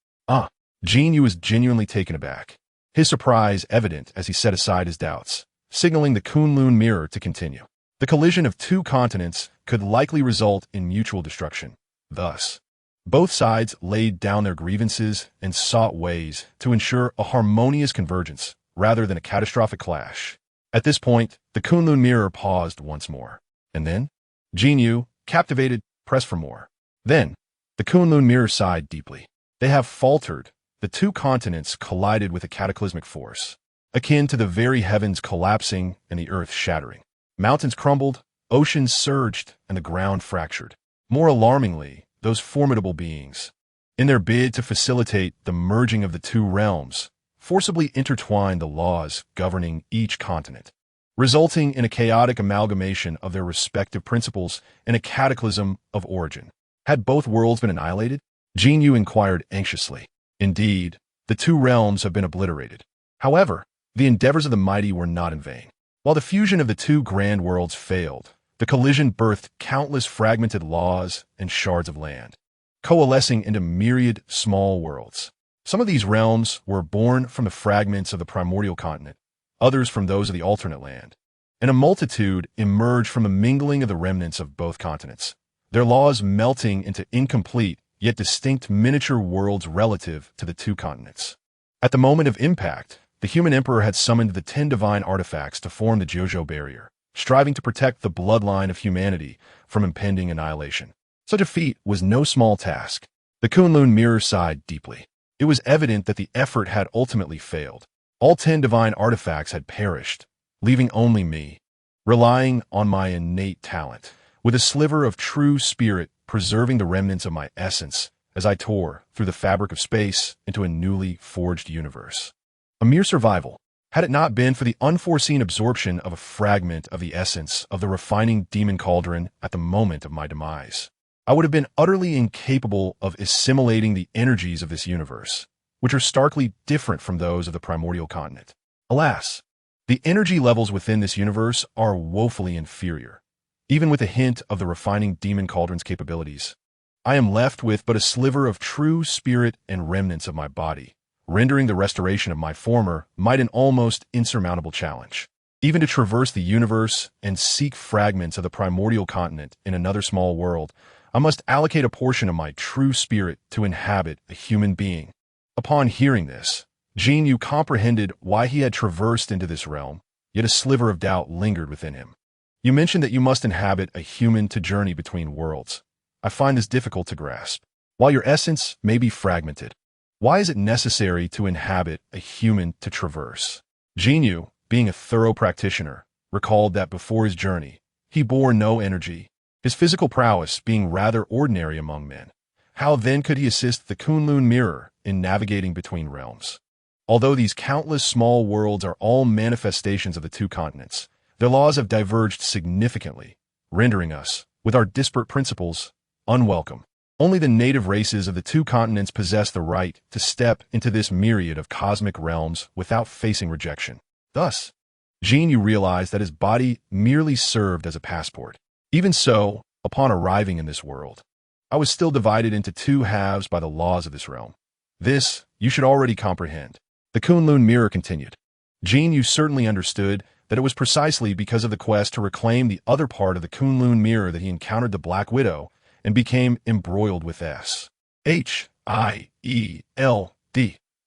Speaker 1: Jin Yu was genuinely taken aback, his surprise evident as he set aside his doubts, signaling the Kunlun mirror to continue. The collision of two continents could likely result in mutual destruction. Thus, both sides laid down their grievances and sought ways to ensure a harmonious convergence rather than a catastrophic clash. At this point, the Kunlun mirror paused once more. And then, Jin Yu, captivated, pressed for more. Then, the Kunlun mirror sighed deeply. They have faltered. The two continents collided with a cataclysmic force, akin to the very heavens collapsing and the earth shattering. Mountains crumbled, oceans surged, and the ground fractured. More alarmingly, those formidable beings, in their bid to facilitate the merging of the two realms, forcibly intertwined the laws governing each continent, resulting in a chaotic amalgamation of their respective principles and a cataclysm of origin. Had both worlds been annihilated? Jin Yu inquired anxiously. Indeed, the two realms have been obliterated. However, the endeavors of the mighty were not in vain. While the fusion of the two grand worlds failed, the collision birthed countless fragmented laws and shards of land, coalescing into myriad small worlds. Some of these realms were born from the fragments of the primordial continent, others from those of the alternate land, and a multitude emerged from the mingling of the remnants of both continents, their laws melting into incomplete yet distinct miniature worlds relative to the two continents. At the moment of impact, the human emperor had summoned the 10 divine artifacts to form the Jojo barrier, striving to protect the bloodline of humanity from impending annihilation. Such a feat was no small task. The Kunlun mirror sighed deeply. It was evident that the effort had ultimately failed. All 10 divine artifacts had perished, leaving only me, relying on my innate talent, with a sliver of true spirit preserving the remnants of my essence as I tore through the fabric of space into a newly forged universe. A mere survival, had it not been for the unforeseen absorption of a fragment of the essence of the refining demon cauldron at the moment of my demise. I would have been utterly incapable of assimilating the energies of this universe, which are starkly different from those of the primordial continent. Alas, the energy levels within this universe are woefully inferior, even with a hint of the refining demon cauldron's capabilities. I am left with but a sliver of true spirit and remnants of my body, rendering the restoration of my former might an almost insurmountable challenge. Even to traverse the universe and seek fragments of the primordial continent in another small world, I must allocate a portion of my true spirit to inhabit a human being. Upon hearing this, Jin Yu comprehended why he had traversed into this realm, yet a sliver of doubt lingered within him. You mentioned that you must inhabit a human to journey between worlds. I find this difficult to grasp. While your essence may be fragmented, why is it necessary to inhabit a human to traverse? Jin Yu, being a thorough practitioner, recalled that before his journey, he bore no energy, his physical prowess being rather ordinary among men. How then could he assist the Kunlun mirror in navigating between realms? Although these countless small worlds are all manifestations of the two continents, their laws have diverged significantly, rendering us, with our disparate principles, unwelcome. Only the native races of the two continents possess the right to step into this myriad of cosmic realms without facing rejection. Thus, Jin Yu realized that his body merely served as a passport. Even so, upon arriving in this world, I was still divided into two halves by the laws of this realm. This, you should already comprehend. The Kunlun mirror continued. Jin Yu certainly understood, that it was precisely because of the quest to reclaim the other part of the Kunlun mirror that he encountered the Black Widow and became embroiled with Shield,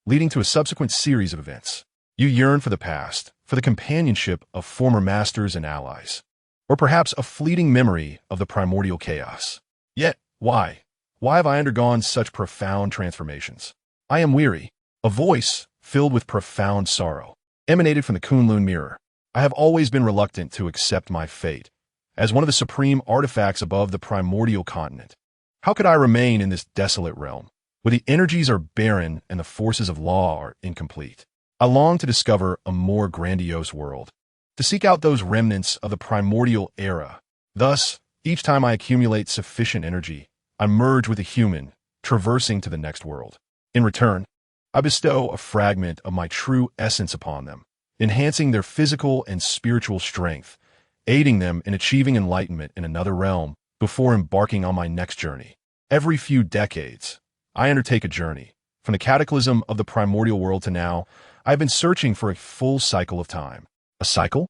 Speaker 1: leading to a subsequent series of events. You yearn for the past, for the companionship of former masters and allies, or perhaps a fleeting memory of the primordial chaos. Yet, why? Why have I undergone such profound transformations? I am weary. A voice, filled with profound sorrow, emanated from the Kunlun mirror. I have always been reluctant to accept my fate as one of the supreme artifacts above the primordial continent. How could I remain in this desolate realm, where the energies are barren and the forces of law are incomplete? I long to discover a more grandiose world, to seek out those remnants of the primordial era. Thus, each time I accumulate sufficient energy, I merge with a human, traversing to the next world. In return, I bestow a fragment of my true essence upon them, enhancing their physical and spiritual strength, aiding them in achieving enlightenment in another realm before embarking on my next journey. Every few decades, I undertake a journey. From the cataclysm of the primordial world to now, I have been searching for a full cycle of time. A cycle?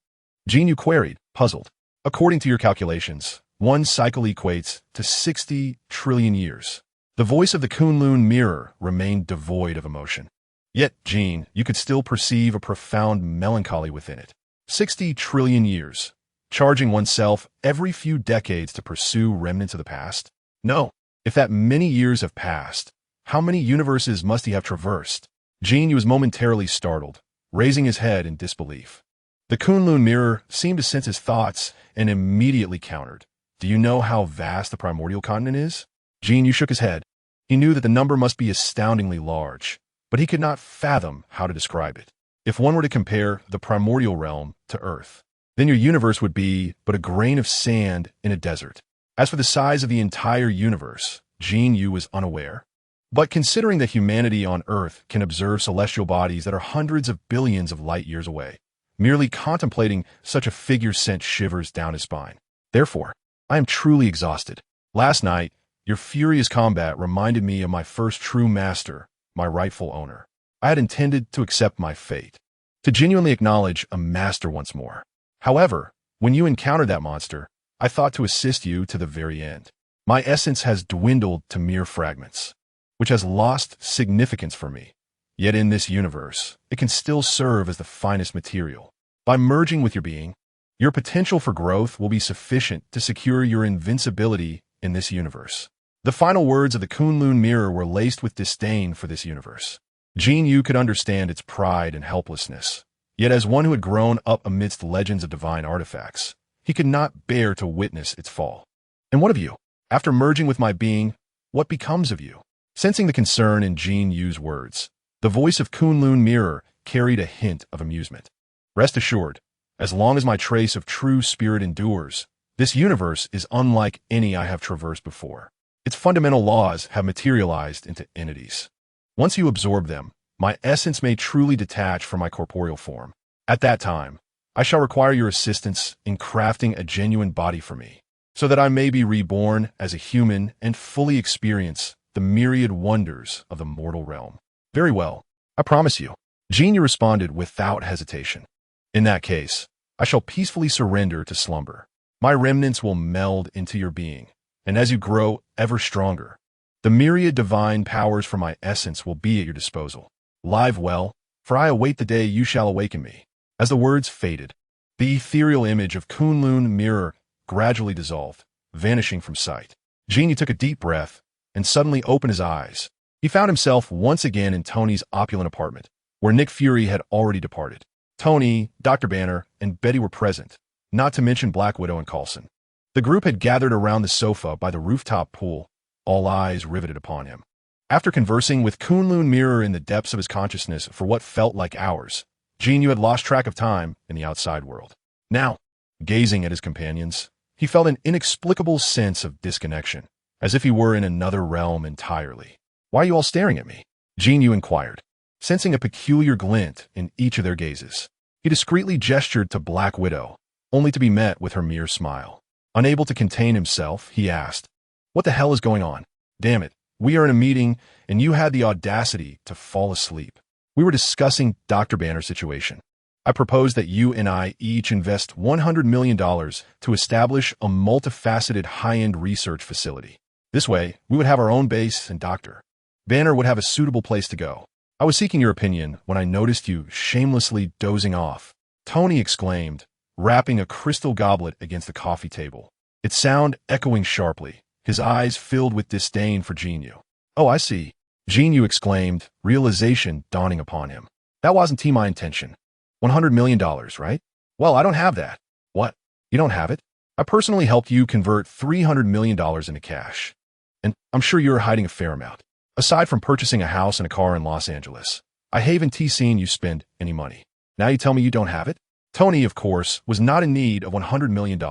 Speaker 1: Jin Yu queried, puzzled. According to your calculations, one cycle equates to 60 trillion years. The voice of the Kunlun mirror remained devoid of emotion. Yet, Jin, you could still perceive a profound melancholy within it. 60 trillion years, charging oneself every few decades to pursue remnants of the past? No. If that many years have passed, how many universes must he have traversed? Jin Yu was momentarily startled, raising his head in disbelief. The Kunlun mirror seemed to sense his thoughts and immediately countered. Do you know how vast the primordial continent is? Jin Yu shook his head. He knew that the number must be astoundingly large, but he could not fathom how to describe it. If one were to compare the primordial realm to Earth, then your universe would be but a grain of sand in a desert. As for the size of the entire universe, Jin Yu was unaware. But considering that humanity on Earth can observe celestial bodies that are hundreds of billions of light years away, merely contemplating such a figure sent shivers down his spine. Therefore, I am truly exhausted. Last night, your furious combat reminded me of my first true master, my rightful owner. I had intended to accept my fate, to genuinely acknowledge a master once more. However, when you encountered that monster, I thought to assist you to the very end. My essence has dwindled to mere fragments, which has lost significance for me. Yet in this universe, it can still serve as the finest material. By merging with your being, your potential for growth will be sufficient to secure your invincibility in this universe. The final words of the Kunlun mirror were laced with disdain for this universe. Jin Yu could understand its pride and helplessness. Yet as one who had grown up amidst legends of divine artifacts, he could not bear to witness its fall. And what of you? After merging with my being, what becomes of you? Sensing the concern in Jin Yu's words, the voice of Kunlun mirror carried a hint of amusement. Rest assured, as long as my trace of true spirit endures, this universe is unlike any I have traversed before. Its fundamental laws have materialized into entities. Once you absorb them, my essence may truly detach from my corporeal form. At that time, I shall require your assistance in crafting a genuine body for me, so that I may be reborn as a human and fully experience the myriad wonders of the mortal realm. Very well, I promise you. Jin Yu responded without hesitation. In that case, I shall peacefully surrender to slumber. My remnants will meld into your being, and as you grow ever stronger, the myriad divine powers from my essence will be at your disposal. Live well, for I await the day you shall awaken me. As the words faded, the ethereal image of Kunlun mirror gradually dissolved, vanishing from sight. Jin Yu took a deep breath and suddenly opened his eyes. He found himself once again in Tony's opulent apartment, where Nick Fury had already departed. Tony, Dr. Banner, and Betty were present, not to mention Black Widow and Coulson. The group had gathered around the sofa by the rooftop pool, all eyes riveted upon him. After conversing with Kunlun mirror in the depths of his consciousness for what felt like hours, Jin Yu had lost track of time in the outside world. Now, gazing at his companions, he felt an inexplicable sense of disconnection, as if he were in another realm entirely. Why are you all staring at me? Jin Yu inquired, sensing a peculiar glint in each of their gazes. He discreetly gestured to Black Widow, only to be met with her mere smile. Unable to contain himself, he asked, "What the hell is going on? Damn it, we are in a meeting, and you had the audacity to fall asleep. We were discussing Dr. Banner's situation." I propose that you and I each invest $100 million to establish a multifaceted high-end research facility. This way, we would have our own base and Dr. Banner would have a suitable place to go. I was seeking your opinion when I noticed you shamelessly dozing off, Tony exclaimed, rapping a crystal goblet against the coffee table, its sound echoing sharply, his eyes filled with disdain for Jin Yu. Oh, I see, Jin Yu exclaimed, realization dawning upon him. That wasn't my intention. $100 million, right? Well, I don't have that. What? You don't have it? I personally helped you convert $300 million into cash. And I'm sure you're hiding a fair amount. Aside from purchasing a house and a car in Los Angeles, I haven't seen you spend any money. Now you tell me you don't have it? Tony, of course, was not in need of $100 million.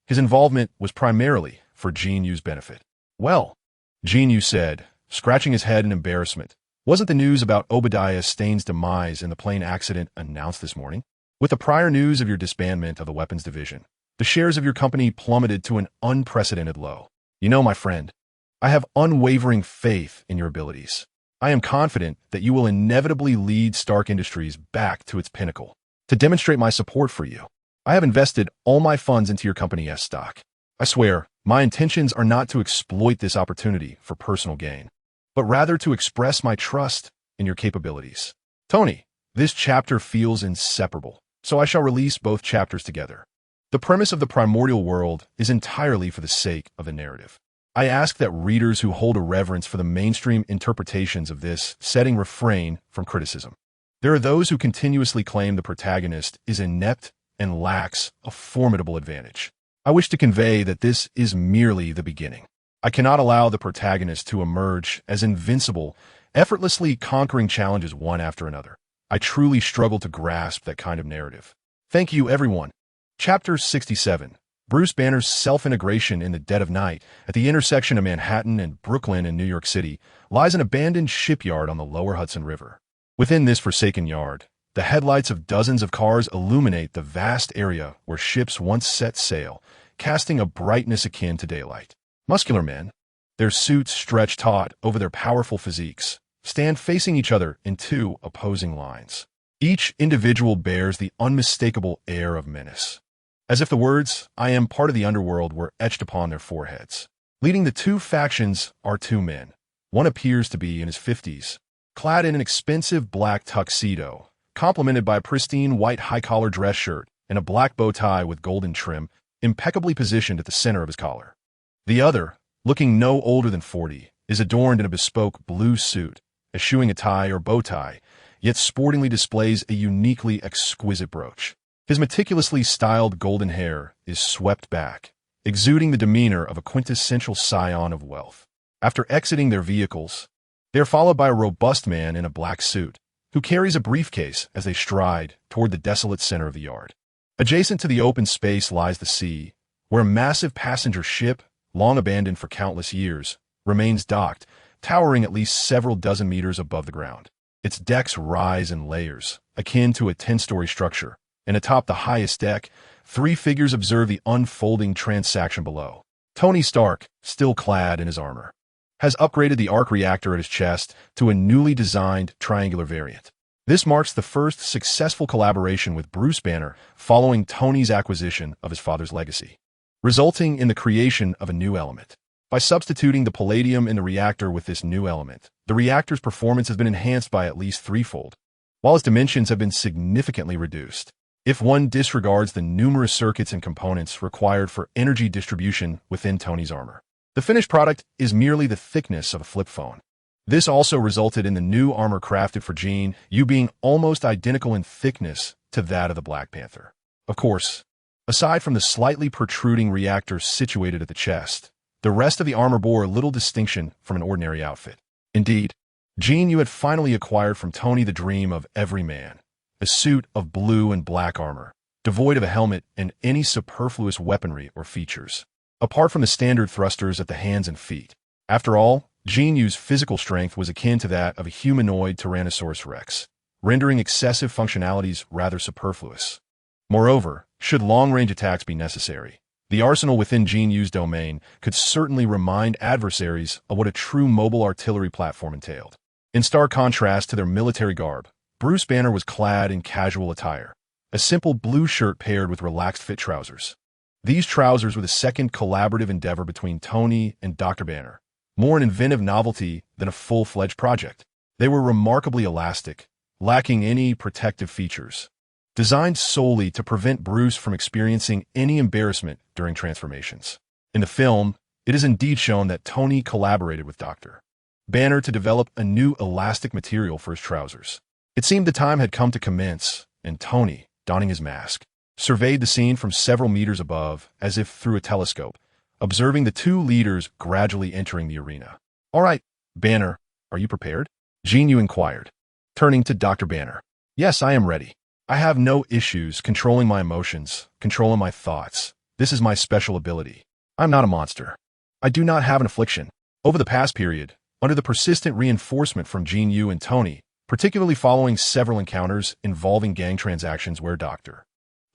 Speaker 1: His involvement was primarily for Jin Yu's benefit. Well, Jin Yu said, scratching his head in embarrassment, wasn't the news about Obadiah Stane's demise in the plane accident announced this morning? With the prior news of your disbandment of the weapons division, the shares of your company plummeted to an unprecedented low. You know, my friend, I have unwavering faith in your abilities. I am confident that you will inevitably lead Stark Industries back to its pinnacle. To demonstrate my support for you, I have invested all my funds into your company's stock. I swear, my intentions are not to exploit this opportunity for personal gain, but rather to express my trust in your capabilities. Tony, this chapter feels inseparable, so I shall release both chapters together. The premise of the primordial world is entirely for the sake of the narrative. I ask that readers who hold a reverence for the mainstream interpretations of this setting refrain from criticism. There are those who continuously claim the protagonist is inept and lacks a formidable advantage. I wish to convey that this is merely the beginning. I cannot allow the protagonist to emerge as invincible, effortlessly conquering challenges one after another. I truly struggle to grasp that kind of narrative. Thank you, everyone. Chapter 67. Bruce Banner's self-integration in the dead of night. At the intersection of Manhattan and Brooklyn in New York City lies an abandoned shipyard on the lower Hudson River. Within this forsaken yard, the headlights of dozens of cars illuminate the vast area where ships once set sail, casting a brightness akin to daylight. Muscular men, their suits stretched taut over their powerful physiques, stand facing each other in two opposing lines. Each individual bears the unmistakable air of menace, as if the words, "I am part of the underworld," were etched upon their foreheads. Leading the two factions are two men. One appears to be in his 50s, clad in an expensive black tuxedo, complemented by a pristine white high-collar dress shirt and a black bow tie with golden trim, impeccably positioned at the center of his collar. The other, looking no older than 40, is adorned in a bespoke blue suit, eschewing a tie or bow tie, yet sportingly displays a uniquely exquisite brooch. His meticulously styled golden hair is swept back, exuding the demeanor of a quintessential scion of wealth. After exiting their vehicles, they are followed by a robust man in a black suit, who carries a briefcase as they stride toward the desolate center of the yard. Adjacent to the open space lies the sea, where a massive passenger ship, long abandoned for countless years, remains docked, towering at least several dozen meters above the ground. Its decks rise in layers, akin to a 10-story structure, and atop the highest deck, three figures observe the unfolding transaction below. Tony Stark, still clad in his armor, has upgraded the arc reactor at his chest to a newly designed triangular variant. This marks the first successful collaboration with Bruce Banner following Tony's acquisition of his father's legacy, resulting in the creation of a new element. By substituting the palladium in the reactor with this new element, the reactor's performance has been enhanced by at least threefold, while its dimensions have been significantly reduced. If one disregards the numerous circuits and components required for energy distribution within Tony's armor, the finished product is merely the thickness of a flip phone. This also resulted in the new armor crafted for Jin Yu being almost identical in thickness to that of the Black Panther. Of course, aside from the slightly protruding reactor situated at the chest, the rest of the armor bore little distinction from an ordinary outfit. Indeed, Jin Yu had finally acquired from Tony the dream of every man, a suit of blue and black armor, devoid of a helmet and any superfluous weaponry or features, apart from the standard thrusters at the hands and feet. After all, Jin Yu's physical strength was akin to that of a humanoid Tyrannosaurus Rex, rendering excessive functionalities rather superfluous. Moreover, should long-range attacks be necessary, the arsenal within Jin Yu's domain could certainly remind adversaries of what a true mobile artillery platform entailed. In stark contrast to their military garb, Bruce Banner was clad in casual attire, a simple blue shirt paired with relaxed fit trousers. These trousers were the second collaborative endeavor between Tony and Dr. Banner, more an inventive novelty than a full-fledged project. They were remarkably elastic, lacking any protective features, designed solely to prevent Bruce from experiencing any embarrassment during transformations. In the film, it is indeed shown that Tony collaborated with Dr. Banner to develop a new elastic material for his trousers. It seemed the time had come to commence, and Tony, donning his mask, surveyed the scene from several meters above, as if through a telescope, observing the two leaders gradually entering the arena. "All right, Banner, are you prepared?" Jin Yu inquired, turning to Dr. Banner. "Yes, I am ready. I have no issues controlling my emotions, controlling my thoughts. This is my special ability. I'm not a monster. I do not have an affliction." Over the past period, under the persistent reinforcement from Jin Yu and Tony, particularly following several encounters involving gang transactions where Dr.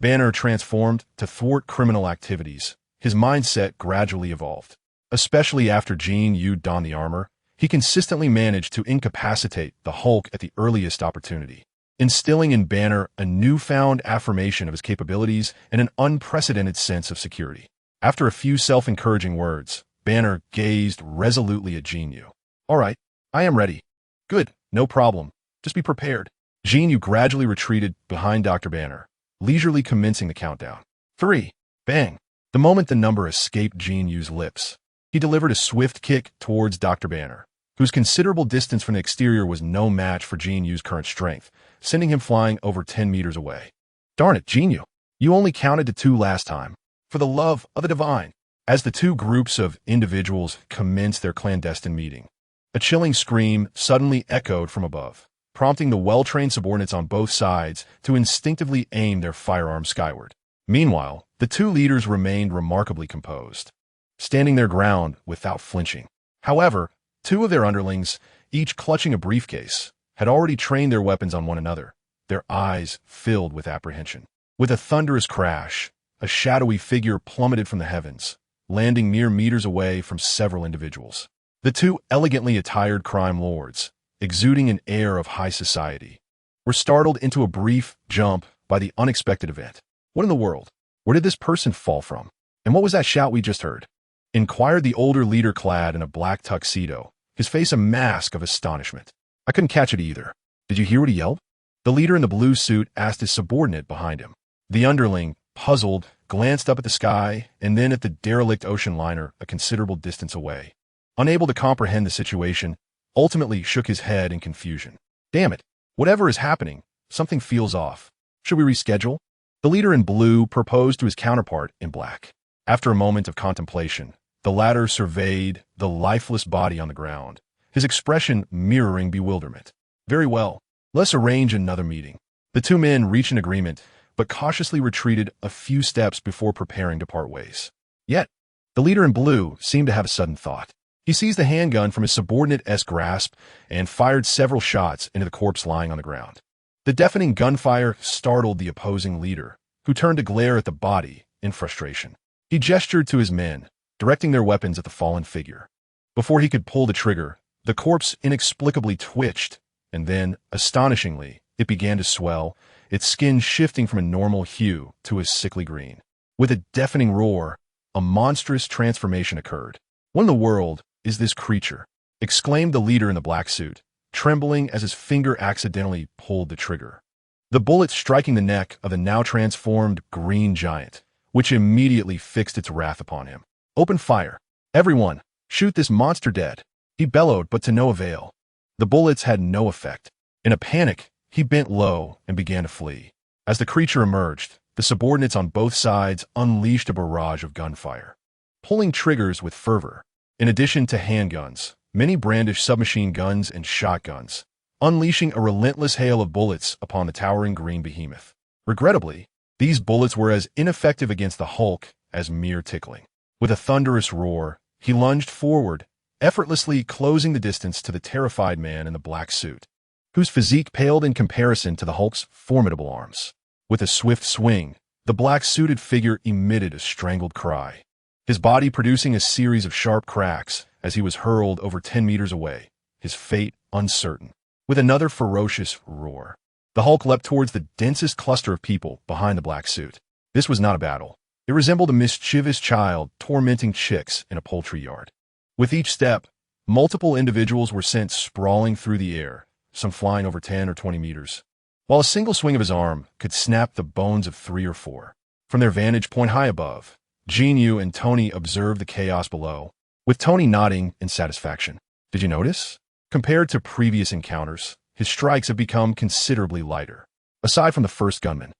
Speaker 1: Banner transformed to thwart criminal activities, his mindset gradually evolved. Especially after Jin Yu donned the armor, he consistently managed to incapacitate the Hulk at the earliest opportunity, instilling in Banner a newfound affirmation of his capabilities and an unprecedented sense of security. After a few self-encouraging words, Banner gazed resolutely at Jin Yu. "All right, I am ready." "Good, no problem. Just be prepared." Jin Yu gradually retreated behind Dr. Banner, leisurely commencing the countdown. 3. Bang! The moment the number escaped Jin Yu's lips, he delivered a swift kick towards Dr. Banner, whose considerable distance from the exterior was no match for Jin Yu's current strength, sending him flying over 10 meters away. "Darn it, Jin Yu! You only counted to 2 last time. For the love of the divine!" As the two groups of individuals commenced their clandestine meeting, a chilling scream suddenly echoed from above, prompting the well-trained subordinates on both sides to instinctively aim their firearms skyward. Meanwhile, the two leaders remained remarkably composed, standing their ground without flinching. However, two of their underlings, each clutching a briefcase, had already trained their weapons on one another, their eyes filled with apprehension. With a thunderous crash, a shadowy figure plummeted from the heavens, landing mere meters away from several individuals. The two elegantly attired crime lords, exuding an air of high society, were startled into a brief jump by the unexpected event. "What in the world? Where did this person fall from? And what was that shout we just heard?" inquired the older leader clad in a black tuxedo, his face a mask of astonishment. "I couldn't catch it either. Did you hear what he yelled?" The leader in the blue suit asked his subordinate behind him. The underling, puzzled, glanced up at the sky and then at the derelict ocean liner a considerable distance away. Unable to comprehend the situation, ultimately shook his head in confusion. "Damn it, whatever is happening, something feels off. Should we reschedule?" The leader in blue proposed to his counterpart in black. After a moment of contemplation, the latter surveyed the lifeless body on the ground, his expression mirroring bewilderment. "Very well, let's arrange another meeting." The two men reached an agreement, but cautiously retreated a few steps before preparing to part ways. Yet, the leader in blue seemed to have a sudden thought. He seized the handgun from his subordinate's grasp and fired several shots into the corpse lying on the ground. The deafening gunfire startled the opposing leader, who turned to glare at the body in frustration. He gestured to his men, directing their weapons at the fallen figure. Before he could pull the trigger, the corpse inexplicably twitched, and then, astonishingly, it began to swell, its skin shifting from a normal hue to a sickly green. With a deafening roar, a monstrous transformation occurred. "What in the world is this creature?" exclaimed the leader in the black suit, trembling as his finger accidentally pulled the trigger. The bullet striking the neck of the now transformed green giant, which immediately fixed its wrath upon him. "Open fire! Everyone, shoot this monster dead!" He bellowed, but to no avail. The bullets had no effect. In a panic, he bent low and began to flee. As the creature emerged, the subordinates on both sides unleashed a barrage of gunfire, pulling triggers with fervor. In addition to handguns, many brandished submachine guns and shotguns, unleashing a relentless hail of bullets upon the towering green behemoth. Regrettably, these bullets were as ineffective against the Hulk as mere tickling. With a thunderous roar, he lunged forward, effortlessly closing the distance to the terrified man in the black suit, whose physique paled in comparison to the Hulk's formidable arms. With a swift swing, the black-suited figure emitted a strangled cry, his body producing a series of sharp cracks as he was hurled over 10 meters away, his fate uncertain. With another ferocious roar, The Hulk leapt towards the densest cluster of people behind the black suit. This was not a battle. It resembled a mischievous child tormenting chicks in a poultry yard. With each step, multiple individuals were sent sprawling through the air, some flying over 10 or 20 meters, while a single swing of his arm could snap the bones of 3 or 4. From their vantage point high above, Jin Yu and Tony observed the chaos below, with Tony nodding in satisfaction. Did you notice? Compared to previous encounters, his strikes have become considerably lighter. Aside from the first gunman,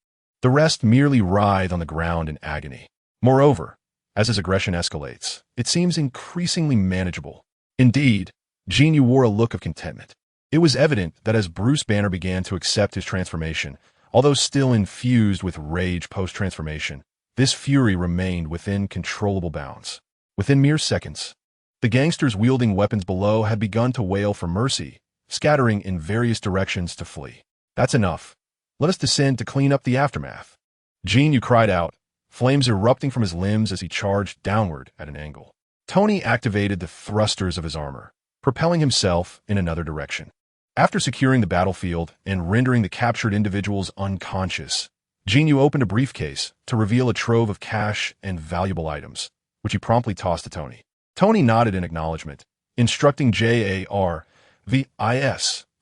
Speaker 1: the rest merely writhe on the ground in agony. Moreover, as his aggression escalates, it seems increasingly manageable. Indeed, Jin Yu wore a look of contentment. It was evident that as Bruce Banner began to accept his transformation, although still infused with rage post-transformation, this fury remained within controllable bounds. Within mere seconds, the gangsters wielding weapons below had begun to wail for mercy, scattering in various directions to flee. That's enough. Let us descend to clean up the aftermath. Jin Yu cried out, flames erupting from his limbs as he charged downward at an angle. Tony activated the thrusters of his armor, propelling himself in another direction. After securing the battlefield and rendering the captured individuals unconscious, Jin Yu opened a briefcase to reveal a trove of cash and valuable items, which he promptly tossed to Tony. Tony nodded in acknowledgement, instructing JARVIS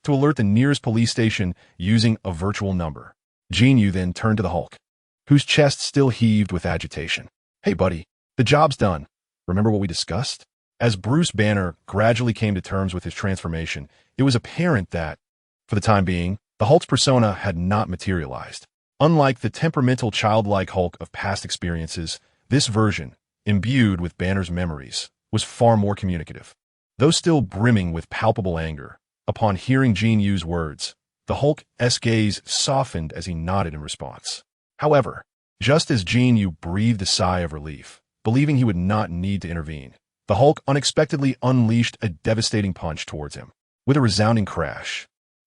Speaker 1: to alert the nearest police station using a virtual number. Jin Yu then turned to the Hulk, whose chest still heaved with agitation. Hey buddy, the job's done. Remember what we discussed? As Bruce Banner gradually came to terms with his transformation, it was apparent that, for the time being, the Hulk's persona had not materialized. Unlike the temperamental childlike Hulk of past experiences, this version, imbued with Banner's memories, was far more communicative. Though still brimming with palpable anger, upon hearing Jin Yu's words, the Hulk's gaze softened as he nodded in response. However, just as Jin Yu breathed a sigh of relief, believing he would not need to intervene, the Hulk unexpectedly unleashed a devastating punch towards him. With a resounding crash,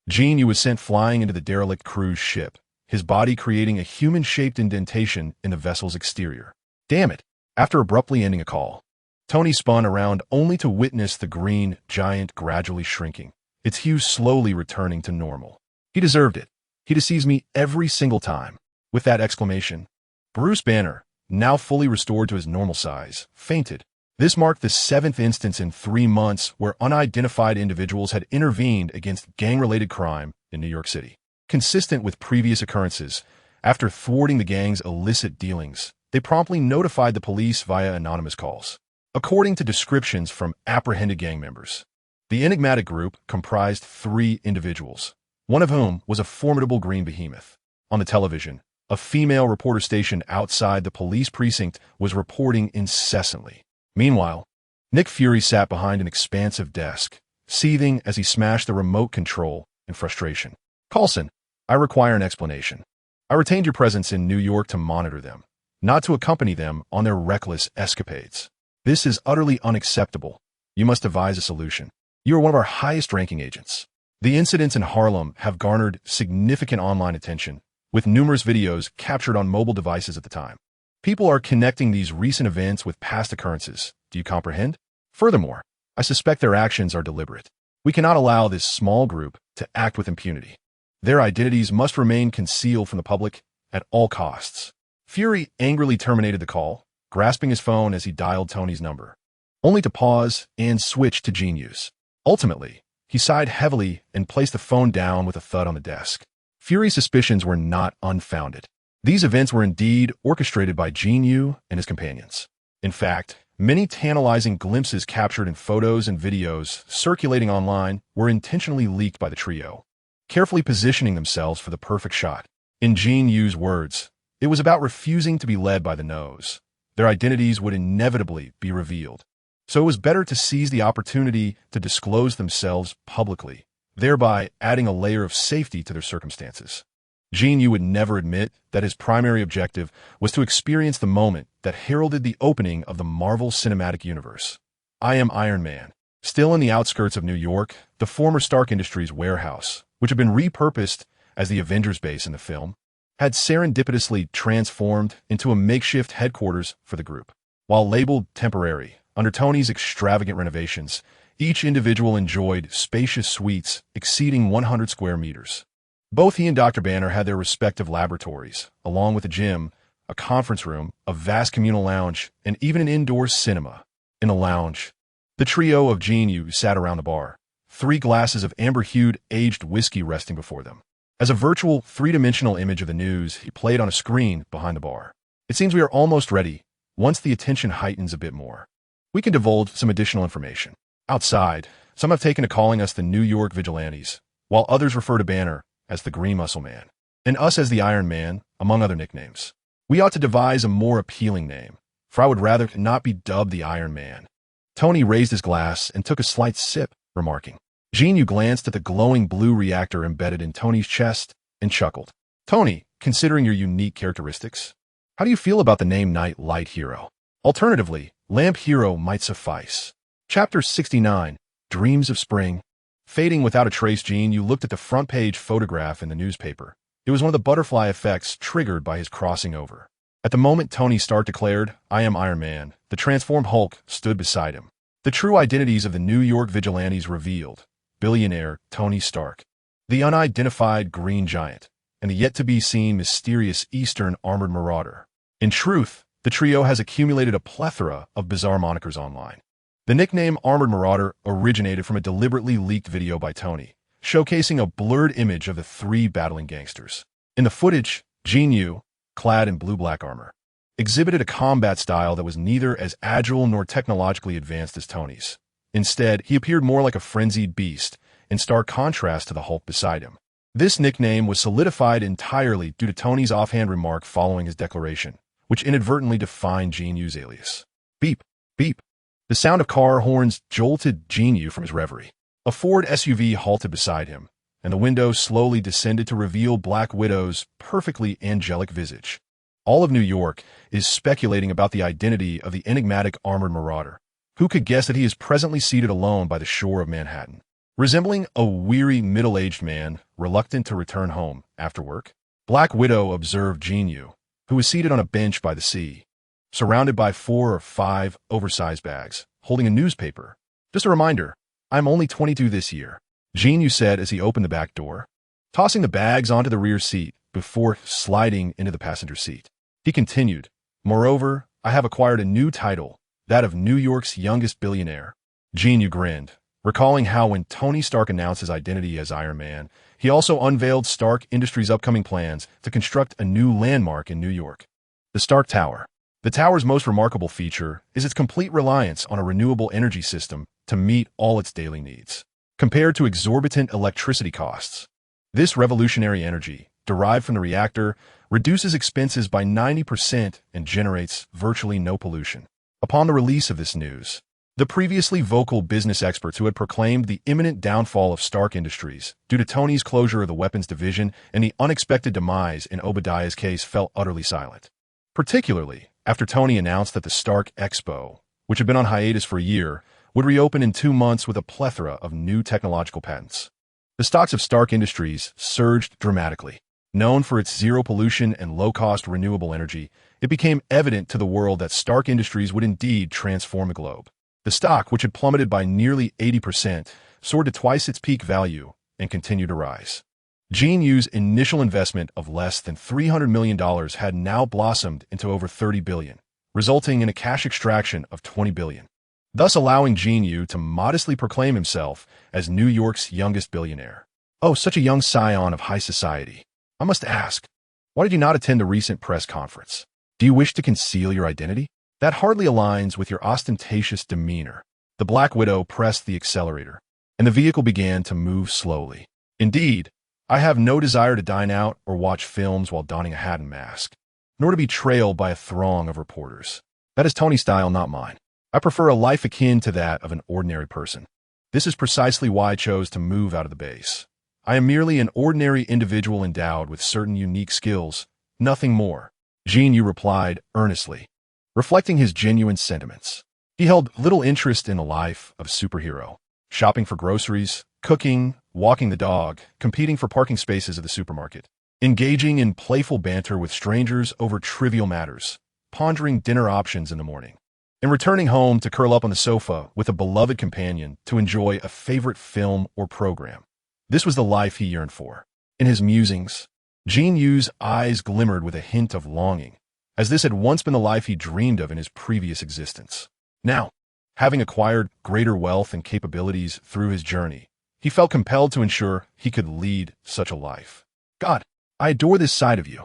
Speaker 1: Jin Yu was sent flying into the derelict cruise ship, his body creating a human-shaped indentation in the vessel's exterior. Damn it! After abruptly ending a call, Tony spun around only to witness the green giant gradually shrinking, its hue slowly returning to normal. He deserved it. He deceives me every single time. With that exclamation, Bruce Banner, now fully restored to his normal size, fainted. This marked the 7th instance in 3 months where unidentified individuals had intervened against gang-related crime in New York City. Consistent with previous occurrences, after thwarting the gang's illicit dealings, they promptly notified the police via anonymous calls. According to descriptions from apprehended gang members, the enigmatic group comprised 3 individuals, one of whom was a formidable green behemoth. On the television, a female reporter stationed outside the police precinct was reporting incessantly. Meanwhile, Nick Fury sat behind an expansive desk, seething as he smashed the remote control in frustration. Coulson, I require an explanation. I retained your presence in New York to monitor them, not to accompany them on their reckless escapades. This is utterly unacceptable. You must devise a solution. You are one of our highest-ranking agents. The incidents in Harlem have garnered significant online attention, with numerous videos captured on mobile devices at the time. People are connecting these recent events with past occurrences. Do you comprehend? Furthermore, I suspect their actions are deliberate. We cannot allow this small group to act with impunity. Their identities must remain concealed from the public at all costs. Fury angrily terminated the call, grasping his phone as he dialed Tony's number, only to pause and switch to Jin Yu's. Ultimately, he sighed heavily and placed the phone down with a thud on the desk. Fury's suspicions were not unfounded. These events were indeed orchestrated by Jin Yu and his companions. In fact, many tantalizing glimpses captured in photos and videos circulating online were intentionally leaked by the trio, carefully positioning themselves for the perfect shot. In Jin Yu's words, it was about refusing to be led by the nose. Their identities would inevitably be revealed, so it was better to seize the opportunity to disclose themselves publicly, thereby adding a layer of safety to their circumstances. Jin Yu would never admit that his primary objective was to experience the moment that heralded the opening of the Marvel Cinematic Universe. I Am Iron Man. Still in the outskirts of New York, the former Stark Industries warehouse, which had been repurposed as the Avengers base in the film, had serendipitously transformed into a makeshift headquarters for the group. While labeled temporary, under Tony's extravagant renovations, each individual enjoyed spacious suites exceeding 100 square meters. Both he and Dr. Banner had their respective laboratories, along with a gym, a conference room, a vast communal lounge, and even an indoor cinema. In the lounge, the trio of Jin Yu sat around the bar, 3 glasses of amber-hued, aged whiskey resting before them. As a virtual, 3-dimensional image of the news, he played on a screen behind the bar. It seems we are almost ready. Once the attention heightens a bit more, we can divulge some additional information. Outside, some have taken to calling us the New York Vigilantes, while others refer to Banner as the Green Muscle Man, and us as the Iron Man, among other nicknames. We ought to devise a more appealing name, for I would rather not be dubbed the Iron Man. Tony raised his glass and took a slight sip, remarking. Jin Yu glanced at the glowing blue reactor embedded in Tony's chest and chuckled. Tony, considering your unique characteristics, how do you feel about the name Night Light Hero? Alternatively, Lamp Hero might suffice. Chapter 69, Dreams of Spring. Fading without a trace, Jin Yu looked at the front-page photograph in the newspaper. It was one of the butterfly effects triggered by his crossing over. At the moment Tony Stark declared, I am Iron Man, the transformed Hulk stood beside him. The true identities of the New York Vigilantes revealed. Billionaire Tony Stark, the unidentified Green Giant, and the yet-to-be-seen mysterious Eastern Armored Marauder. In truth, the trio has accumulated a plethora of bizarre monikers online. The nickname Armored Marauder originated from a deliberately leaked video by Tony, showcasing a blurred image of the 3 battling gangsters. In the footage, Jin Yu, clad in blue-black armor, exhibited a combat style that was neither as agile nor technologically advanced as Tony's. Instead, he appeared more like a frenzied beast, in stark contrast to the Hulk beside him. This nickname was solidified entirely due to Tony's offhand remark following his declaration, which inadvertently defined Jin Yu's alias. Beep, beep. The sound of car horns jolted Jin Yu from his reverie. A Ford SUV halted beside him, and the window slowly descended to reveal Black Widow's perfectly angelic visage. All of New York is speculating about the identity of the enigmatic Armored Marauder. Who could guess that he is presently seated alone by the shore of Manhattan? Resembling a weary, middle-aged man, reluctant to return home after work, Black Widow observed Jin Yu, who was seated on a bench by the sea, surrounded by 4 or 5 oversized bags, holding a newspaper. Just a reminder, I'm only 22 this year, Jin Yu said as he opened the back door, tossing the bags onto the rear seat before sliding into the passenger seat. He continued, moreover, I have acquired a new title, that of New York's youngest billionaire. Jin Yu grinned, recalling how when Tony Stark announced his identity as Iron Man, he also unveiled Stark Industries' upcoming plans to construct a new landmark in New York. The Stark Tower. The tower's most remarkable feature is its complete reliance on a renewable energy system to meet all its daily needs. Compared to exorbitant electricity costs, this revolutionary energy, derived from the reactor, reduces expenses by 90% and generates virtually no pollution. Upon the release of this news, the previously vocal business experts who had proclaimed the imminent downfall of Stark Industries due to Tony's closure of the weapons division and the unexpected demise in Obadiah's case fell utterly silent. Particularly after Tony announced that the Stark Expo, which had been on hiatus for a year, would reopen in 2 months with a plethora of new technological patents. The stocks of Stark Industries surged dramatically. Known for its zero pollution and low-cost renewable energy, it became evident to the world that Stark Industries would indeed transform the globe. The stock, which had plummeted by nearly 80%, soared to twice its peak value and continued to rise. Jin Yu's initial investment of less than $300 million had now blossomed into over $30 billion, resulting in a cash extraction of $20 billion, thus allowing Jin Yu to modestly proclaim himself as New York's youngest billionaire. Oh, such a young scion of high society. I must ask, why did you not attend the recent press conference? Do you wish to conceal your identity? That hardly aligns with your ostentatious demeanor. The Black Widow pressed the accelerator, and the vehicle began to move slowly. Indeed, I have no desire to dine out or watch films while donning a hat and mask, nor to be trailed by a throng of reporters. That is Tony's style, not mine. I prefer a life akin to that of an ordinary person. This is precisely why I chose to move out of the base. I am merely an ordinary individual endowed with certain unique skills, nothing more. Jin Yu replied earnestly, reflecting his genuine sentiments. He held little interest in the life of a superhero, shopping for groceries, cooking, walking the dog, competing for parking spaces at the supermarket, engaging in playful banter with strangers over trivial matters, pondering dinner options in the morning, and returning home to curl up on the sofa with a beloved companion to enjoy a favorite film or program. This was the life he yearned for. In his musings, Jin Yu's eyes glimmered with a hint of longing, as this had once been the life he dreamed of in his previous existence. Now, having acquired greater wealth and capabilities through his journey, he felt compelled to ensure he could lead such a life. God, I adore this side of you.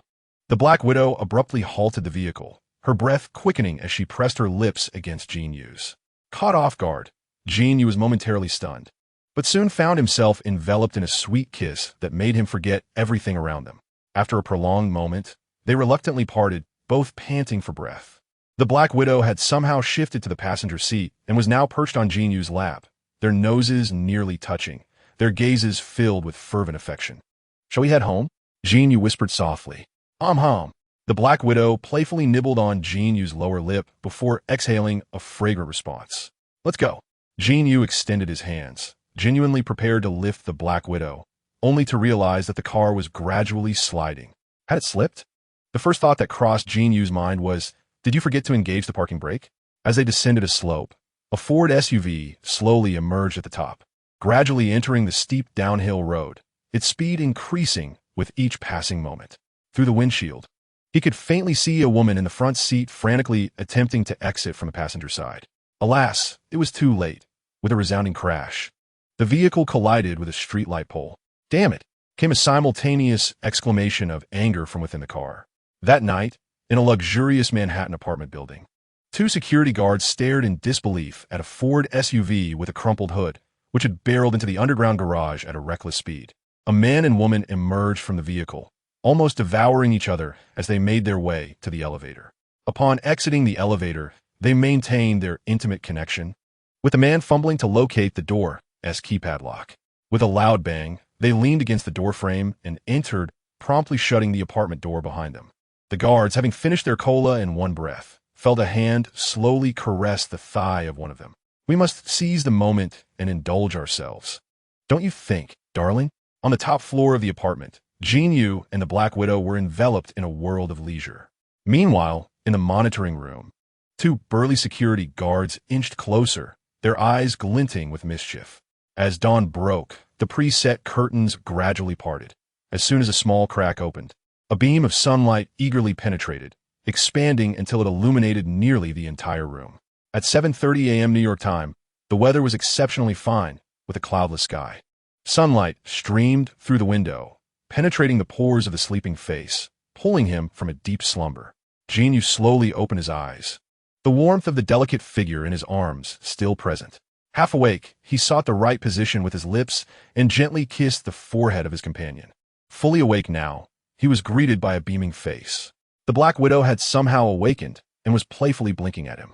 Speaker 1: The Black Widow abruptly halted the vehicle, her breath quickening as she pressed her lips against Jin Yu's. Caught off guard, Jin Yu was momentarily stunned, but soon found himself enveloped in a sweet kiss that made him forget everything around them. After a prolonged moment, they reluctantly parted, both panting for breath. The Black Widow had somehow shifted to the passenger seat and was now perched on Jin Yu's lap, their noses nearly touching, their gazes filled with fervent affection. Shall we head home? Jin Yu whispered softly. Hum. The Black Widow playfully nibbled on Jin Yu's lower lip before exhaling a fragrant response. Let's go. Jin Yu extended his hands, genuinely prepared to lift the Black Widow, only to realize that the car was gradually sliding. Had it slipped? The first thought that crossed Jin Yu's mind was, did you forget to engage the parking brake? As they descended a slope, a Ford SUV slowly emerged at the top, gradually entering the steep downhill road, its speed increasing with each passing moment. Through the windshield, he could faintly see a woman in the front seat frantically attempting to exit from the passenger side. Alas, it was too late. With a resounding crash, the vehicle collided with a streetlight pole. Damn it! Came a simultaneous exclamation of anger from within the car. That night, in a luxurious Manhattan apartment building, two security guards stared in disbelief at a Ford SUV with a crumpled hood, which had barreled into the underground garage at a reckless speed. A man and woman emerged from the vehicle, almost devouring each other as they made their way to the elevator. Upon exiting the elevator, they maintained their intimate connection, with the man fumbling to locate the door's keypad lock. With a loud bang, they leaned against the doorframe and entered, promptly shutting the apartment door behind them. The guards, having finished their cola in one breath, felt a hand slowly caress the thigh of one of them. We must seize the moment and indulge ourselves. Don't you think, darling? On the top floor of the apartment, Jin Yu and the Black Widow were enveloped in a world of leisure. Meanwhile, in the monitoring room, two burly security guards inched closer, their eyes glinting with mischief. As dawn broke, the preset curtains gradually parted. As soon as a small crack opened, a beam of sunlight eagerly penetrated, expanding until it illuminated nearly the entire room. At 7:30 a.m. New York time, the weather was exceptionally fine, with a cloudless sky. Sunlight streamed through the window, penetrating the pores of the sleeping face, pulling him from a deep slumber. Jin Yu slowly opened his eyes, the warmth of the delicate figure in his arms still present. Half awake, he sought the right position with his lips and gently kissed the forehead of his companion. Fully awake now, he was greeted by a beaming face. The Black Widow had somehow awakened and was playfully blinking at him.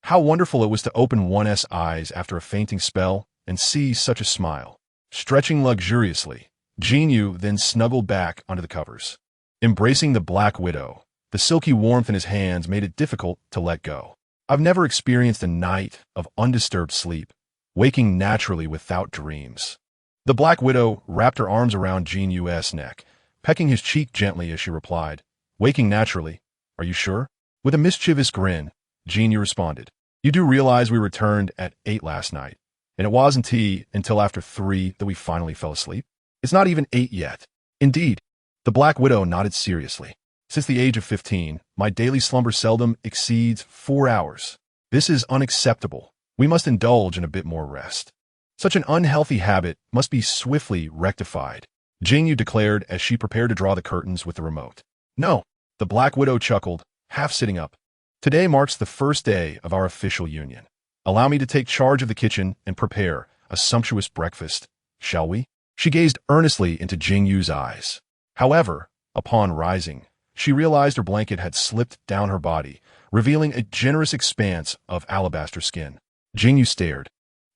Speaker 1: How wonderful it was to open one's eyes after a fainting spell and see such a smile. Stretching luxuriously, Jin Yu then snuggled back onto the covers. Embracing the Black Widow, the silky warmth in his hands made it difficult to let go. I've never experienced a night of undisturbed sleep, waking naturally without dreams. The Black Widow wrapped her arms around Jin Yu's neck, pecking his cheek gently as she replied, waking naturally, are you sure? With a mischievous grin, Jin Yu responded, you do realize we returned at 8 last night, and it wasn't until after 3 that we finally fell asleep? It's not even 8 yet. Indeed, the Black Widow nodded seriously. Since the age of 15, my daily slumber seldom exceeds 4 hours. This is unacceptable. We must indulge in a bit more rest. Such an unhealthy habit must be swiftly rectified, Jin Yu declared as she prepared to draw the curtains with the remote. No, the Black Widow chuckled, half sitting up. Today marks the first day of our official union. Allow me to take charge of the kitchen and prepare a sumptuous breakfast, shall we? She gazed earnestly into Jin Yu's eyes. However, upon rising, she realized her blanket had slipped down her body, revealing a generous expanse of alabaster skin. Jin Yu stared,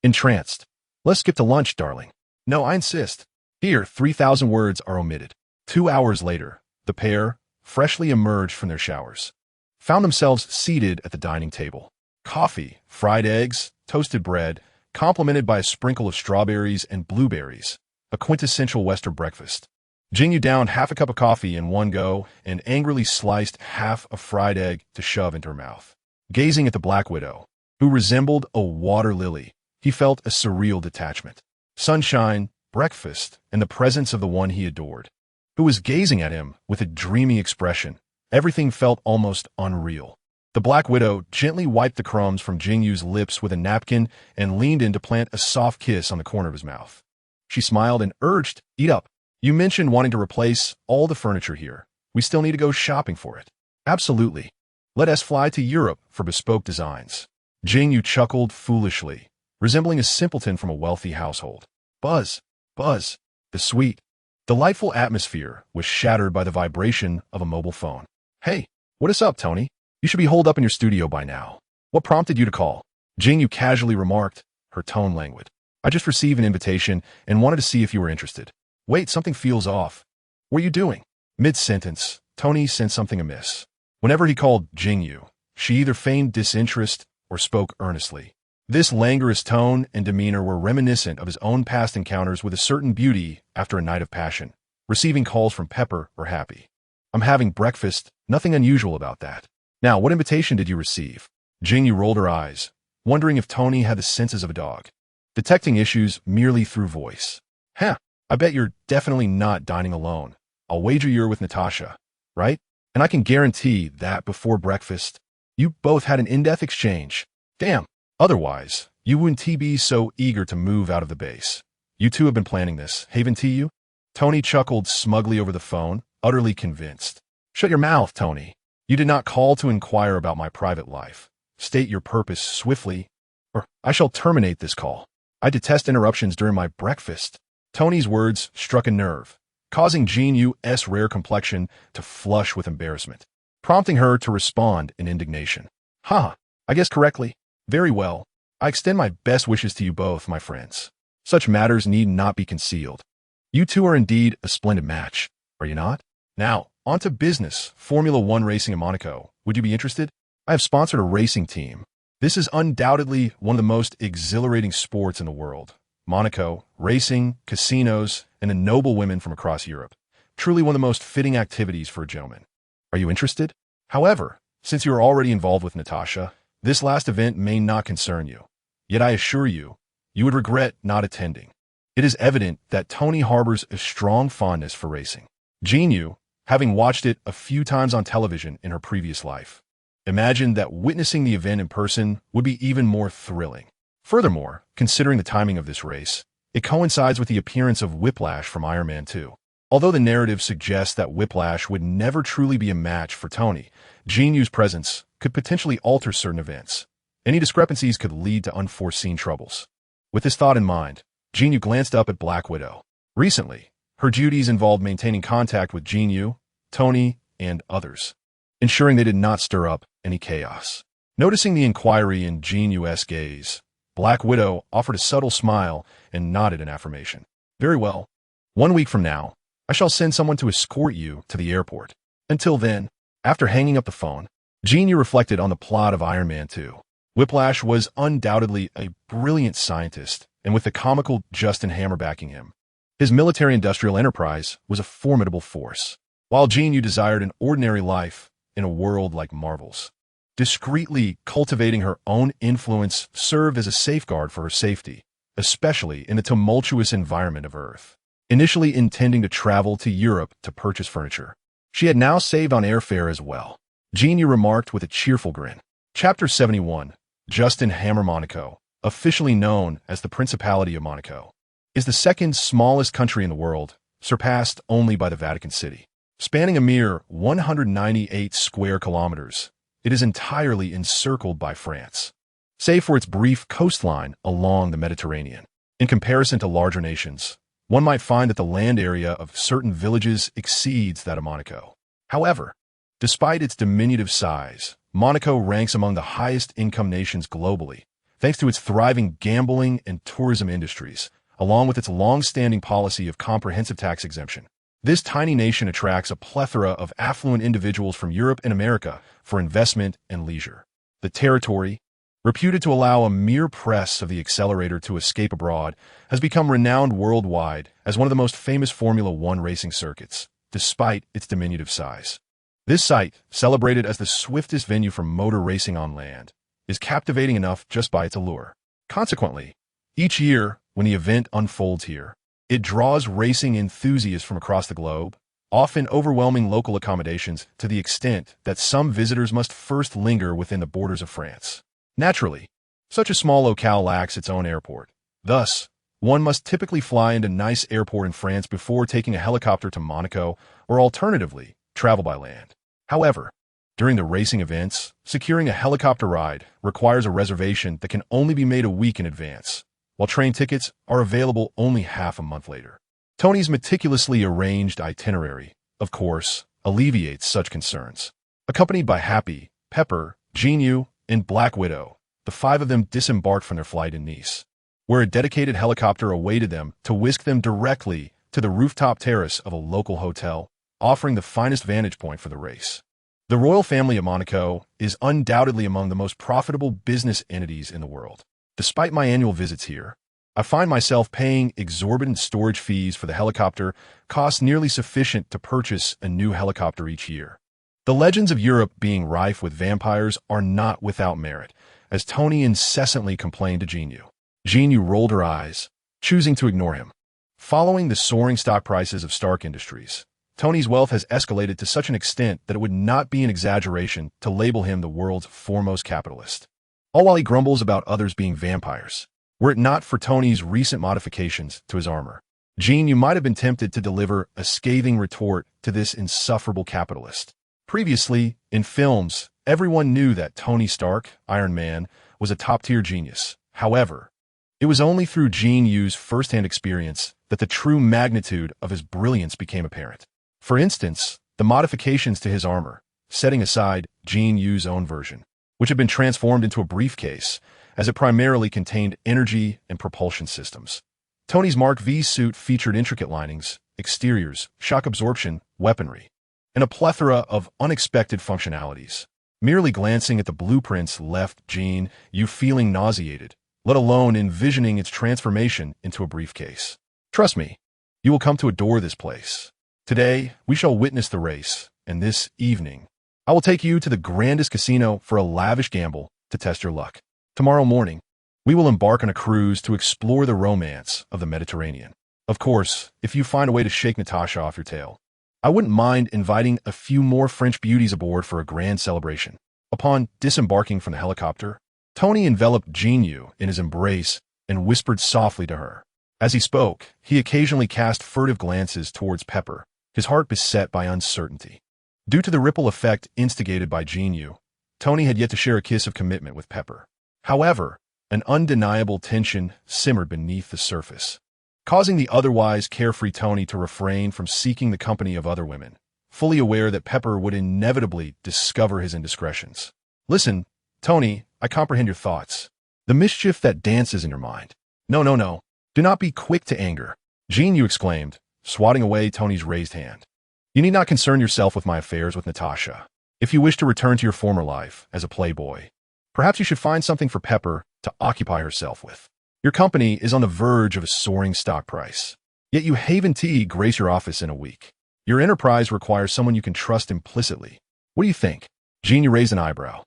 Speaker 1: entranced. Let's skip to lunch, darling. No, I insist. Here, 3,000 words are omitted. 2 hours later, the pair, freshly emerged from their showers, found themselves seated at the dining table. Coffee, fried eggs, toasted bread, complemented by a sprinkle of strawberries and blueberries, a quintessential Western breakfast. Jin Yu downed half a cup of coffee in one go and angrily sliced half a fried egg to shove into her mouth. Gazing at the Black Widow, who resembled a water lily, he felt a surreal detachment. Sunshine, breakfast, and the presence of the one he adored. who was gazing at him with a dreamy expression. Everything felt almost unreal. The Black Widow gently wiped the crumbs from Jin Yu's lips with a napkin and leaned in to plant a soft kiss on the corner of his mouth. She smiled and urged, "Eat up. You mentioned wanting to replace all the furniture here. We still need to go shopping for it." "Absolutely. Let us fly to Europe for bespoke designs." Jin Yu chuckled foolishly, resembling a simpleton from a wealthy household. Buzz, buzz. The sweet, delightful atmosphere was shattered by the vibration of a mobile phone. "Hey, what is up, Tony? You should be holed up in your studio by now. What prompted you to call?" Jin Yu casually remarked, her tone languid. "I just received an invitation and wanted to see if you were interested." "Wait, something feels off. What are you doing?" Mid-sentence, Tony sensed something amiss. Whenever he called Jin Yu, she either feigned disinterest or spoke earnestly. This languorous tone and demeanor were reminiscent of his own past encounters with a certain beauty after a night of passion, receiving calls from Pepper or Happy. "I'm having breakfast, nothing unusual about that." "Now, what invitation did you receive?" Jin Yu rolled her eyes, wondering if Tony had the senses of a dog, detecting issues merely through voice. I bet you're definitely not dining alone. I'll wager you're with Natasha, right? And I can guarantee that before breakfast, you both had an in-depth exchange. Damn. Otherwise, you wouldn't be so eager to move out of the base. You two have been planning this, haven't you? Tony chuckled smugly over the phone, utterly convinced. "Shut your mouth, Tony. You did not call to inquire about my private life. State your purpose swiftly, or I shall terminate this call. I detest interruptions during my breakfast." Tony's words struck a nerve, causing Jin Yu's rare complexion to flush with embarrassment, prompting her to respond in indignation. "I guess correctly. Very well. I extend my best wishes to you both, my friends. Such matters need not be concealed. You two are indeed a splendid match, are you not? Now, on to business. Formula One racing in Monaco. Would you be interested? I have sponsored a racing team. This is undoubtedly one of the most exhilarating sports in the world. Monaco, racing, casinos, and the noble women from across Europe. Truly one of the most fitting activities for a gentleman. Are you interested? However, since you are already involved with Natasha, this last event may not concern you. Yet I assure you, you would regret not attending. It is evident that Tony harbors a strong fondness for racing. Jin Yu, having watched it a few times on television in her previous life, imagined that witnessing the event in person would be even more thrilling. Furthermore, considering the timing of this race, it coincides with the appearance of Whiplash from Iron Man 2. Although the narrative suggests that Whiplash would never truly be a match for Tony, Jin Yu's presence could potentially alter certain events. Any discrepancies could lead to unforeseen troubles. With this thought in mind, Jin Yu glanced up at Black Widow. Recently, her duties involved maintaining contact with Jin Yu, Tony, and others, ensuring they did not stir up any chaos. Noticing the inquiry in Jin Yu's gaze, Black Widow offered a subtle smile and nodded in affirmation. "Very well. 1 week from now, I shall send someone to escort you to the airport. Until then," after hanging up the phone, Jin Yu reflected on the plot of Iron Man 2. Whiplash was undoubtedly a brilliant scientist, and with the comical Justin Hammer backing him, his military-industrial enterprise was a formidable force. While Jin Yu desired an ordinary life in a world like Marvel's, discreetly cultivating her own influence served as a safeguard for her safety, especially in the tumultuous environment of Earth. Initially intending to travel to Europe to purchase furniture, she had now saved on airfare as well. Jin Yu remarked with a cheerful grin. Chapter 71. Justin Hammer Monaco, officially known as the Principality of Monaco, is the second smallest country in the world, surpassed only by the Vatican City. Spanning a mere 198 square kilometers, it is entirely encircled by France, save for its brief coastline along the Mediterranean. In comparison to larger nations, one might find that the land area of certain villages exceeds that of Monaco. However, despite its diminutive size, Monaco ranks among the highest income nations globally, thanks to its thriving gambling and tourism industries, along with its long-standing policy of comprehensive tax exemption. This tiny nation attracts a plethora of affluent individuals from Europe and America for investment and leisure. The territory, reputed to allow a mere press of the accelerator to escape abroad, has become renowned worldwide as one of the most famous Formula One racing circuits, despite its diminutive size. This site, celebrated as the swiftest venue for motor racing on land, is captivating enough just by its allure. Consequently, each year when the event unfolds here, it draws racing enthusiasts from across the globe, often overwhelming local accommodations to the extent that some visitors must first linger within the borders of France. Naturally, such a small locale lacks its own airport. Thus, one must typically fly into a nice airport in France before taking a helicopter to Monaco, or alternatively, travel by land. However, during the racing events, securing a helicopter ride requires a reservation that can only be made a week in advance, while train tickets are available only half a month later. Tony's meticulously arranged itinerary, of course, alleviates such concerns. Accompanied by Happy, Pepper, Jin Yu, and Black Widow, the five of them disembarked from their flight in Nice, where a dedicated helicopter awaited them to whisk them directly to the rooftop terrace of a local hotel, offering the finest vantage point for the race. The royal family of Monaco is undoubtedly among the most profitable business entities in the world. Despite my annual visits here, I find myself paying exorbitant storage fees for the helicopter, costs nearly sufficient to purchase a new helicopter each year. The legends of Europe being rife with vampires are not without merit, as Tony incessantly complained to Jin Yu. Jin Yu rolled her eyes, choosing to ignore him. Following the soaring stock prices of Stark Industries, Tony's wealth has escalated to such an extent that it would not be an exaggeration to label him the world's foremost capitalist. All while he grumbles about others being vampires. Were it not for Tony's recent modifications to his armor, Jin Yu might have been tempted to deliver a scathing retort to this insufferable capitalist. Previously, in films, everyone knew that Tony Stark, Iron Man, was a top-tier genius. However, it was only through Jin Yu's first-hand experience that the true magnitude of his brilliance became apparent. For instance, the modifications to his armor, setting aside Jin Yu's own version, which had been transformed into a briefcase, as it primarily contained energy and propulsion systems. Tony's Mark V suit featured intricate linings, exteriors, shock absorption, weaponry, and a plethora of unexpected functionalities. Merely glancing at the blueprints left Jin Yu feeling nauseated, let alone envisioning its transformation into a briefcase. Trust me, you will come to adore this place. Today, we shall witness the race, and this evening, I will take you to the grandest casino for a lavish gamble to test your luck. Tomorrow morning, we will embark on a cruise to explore the romance of the Mediterranean. Of course, if you find a way to shake Natasha off your tail, I wouldn't mind inviting a few more French beauties aboard for a grand celebration. Upon disembarking from the helicopter, Tony enveloped Jin Yu in his embrace and whispered softly to her. As he spoke, he occasionally cast furtive glances towards Pepper, his heart beset by uncertainty. Due to the ripple effect instigated by Jin Yu, Tony had yet to share a kiss of commitment with Pepper. However, an undeniable tension simmered beneath the surface, causing the otherwise carefree Tony to refrain from seeking the company of other women, fully aware that Pepper would inevitably discover his indiscretions. Listen, Tony, I comprehend your thoughts. The mischief that dances in your mind. No. Do not be quick to anger, Jin Yu exclaimed, swatting away Tony's raised hand. You need not concern yourself with my affairs with Natasha. If you wish to return to your former life as a playboy, perhaps you should find something for Pepper to occupy herself with. Your company is on the verge of a soaring stock price, yet you haven grace your office in a week. Your enterprise requires someone you can trust implicitly. What do you think? Jin Yu raised an eyebrow,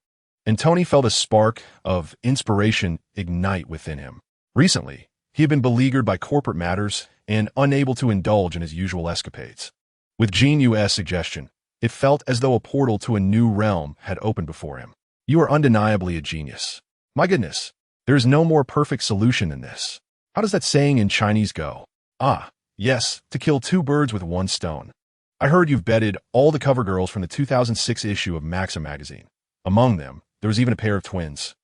Speaker 1: and Tony felt a spark of inspiration ignite within him. Recently, he had been beleaguered by corporate matters and unable to indulge in his usual escapades. With Jin Yu's suggestion, it felt as though a portal to a new realm had opened before him. You are undeniably a genius. My goodness, there is no more perfect solution than this. How does that saying in Chinese go? Ah, yes, to kill two birds with one stone. I heard you've bedded all the cover girls from the 2006 issue of Maxim magazine. Among them, there was even a pair of twins.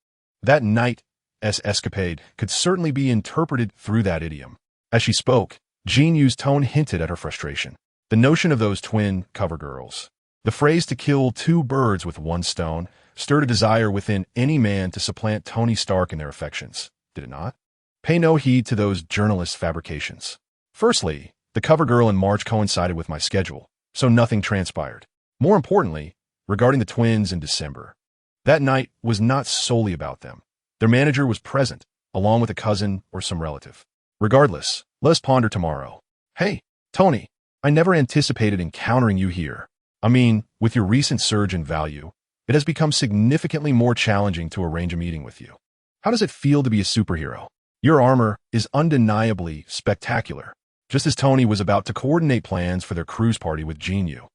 Speaker 1: That night's escapade could certainly be interpreted through that idiom. As she spoke, Jin Yu's tone hinted at her frustration. The notion of those twin cover girls, the phrase to kill two birds with one stone, stirred a desire within any man to supplant Tony Stark in their affections, did it not? Pay no heed to those journalists' fabrications. Firstly, the cover girl in March coincided with my schedule, so nothing transpired. More importantly, regarding the twins in December, that night was not solely about them. Their manager was present, along with a cousin or some relative. Regardless, let us ponder tomorrow. Hey, Tony, I never anticipated encountering you here. I mean, with your recent surge in value, it has become significantly more challenging to arrange a meeting with you. How does it feel to be a superhero? Your armor is undeniably spectacular. just as Tony was about to coordinate plans for their cruise party with Jin Yu.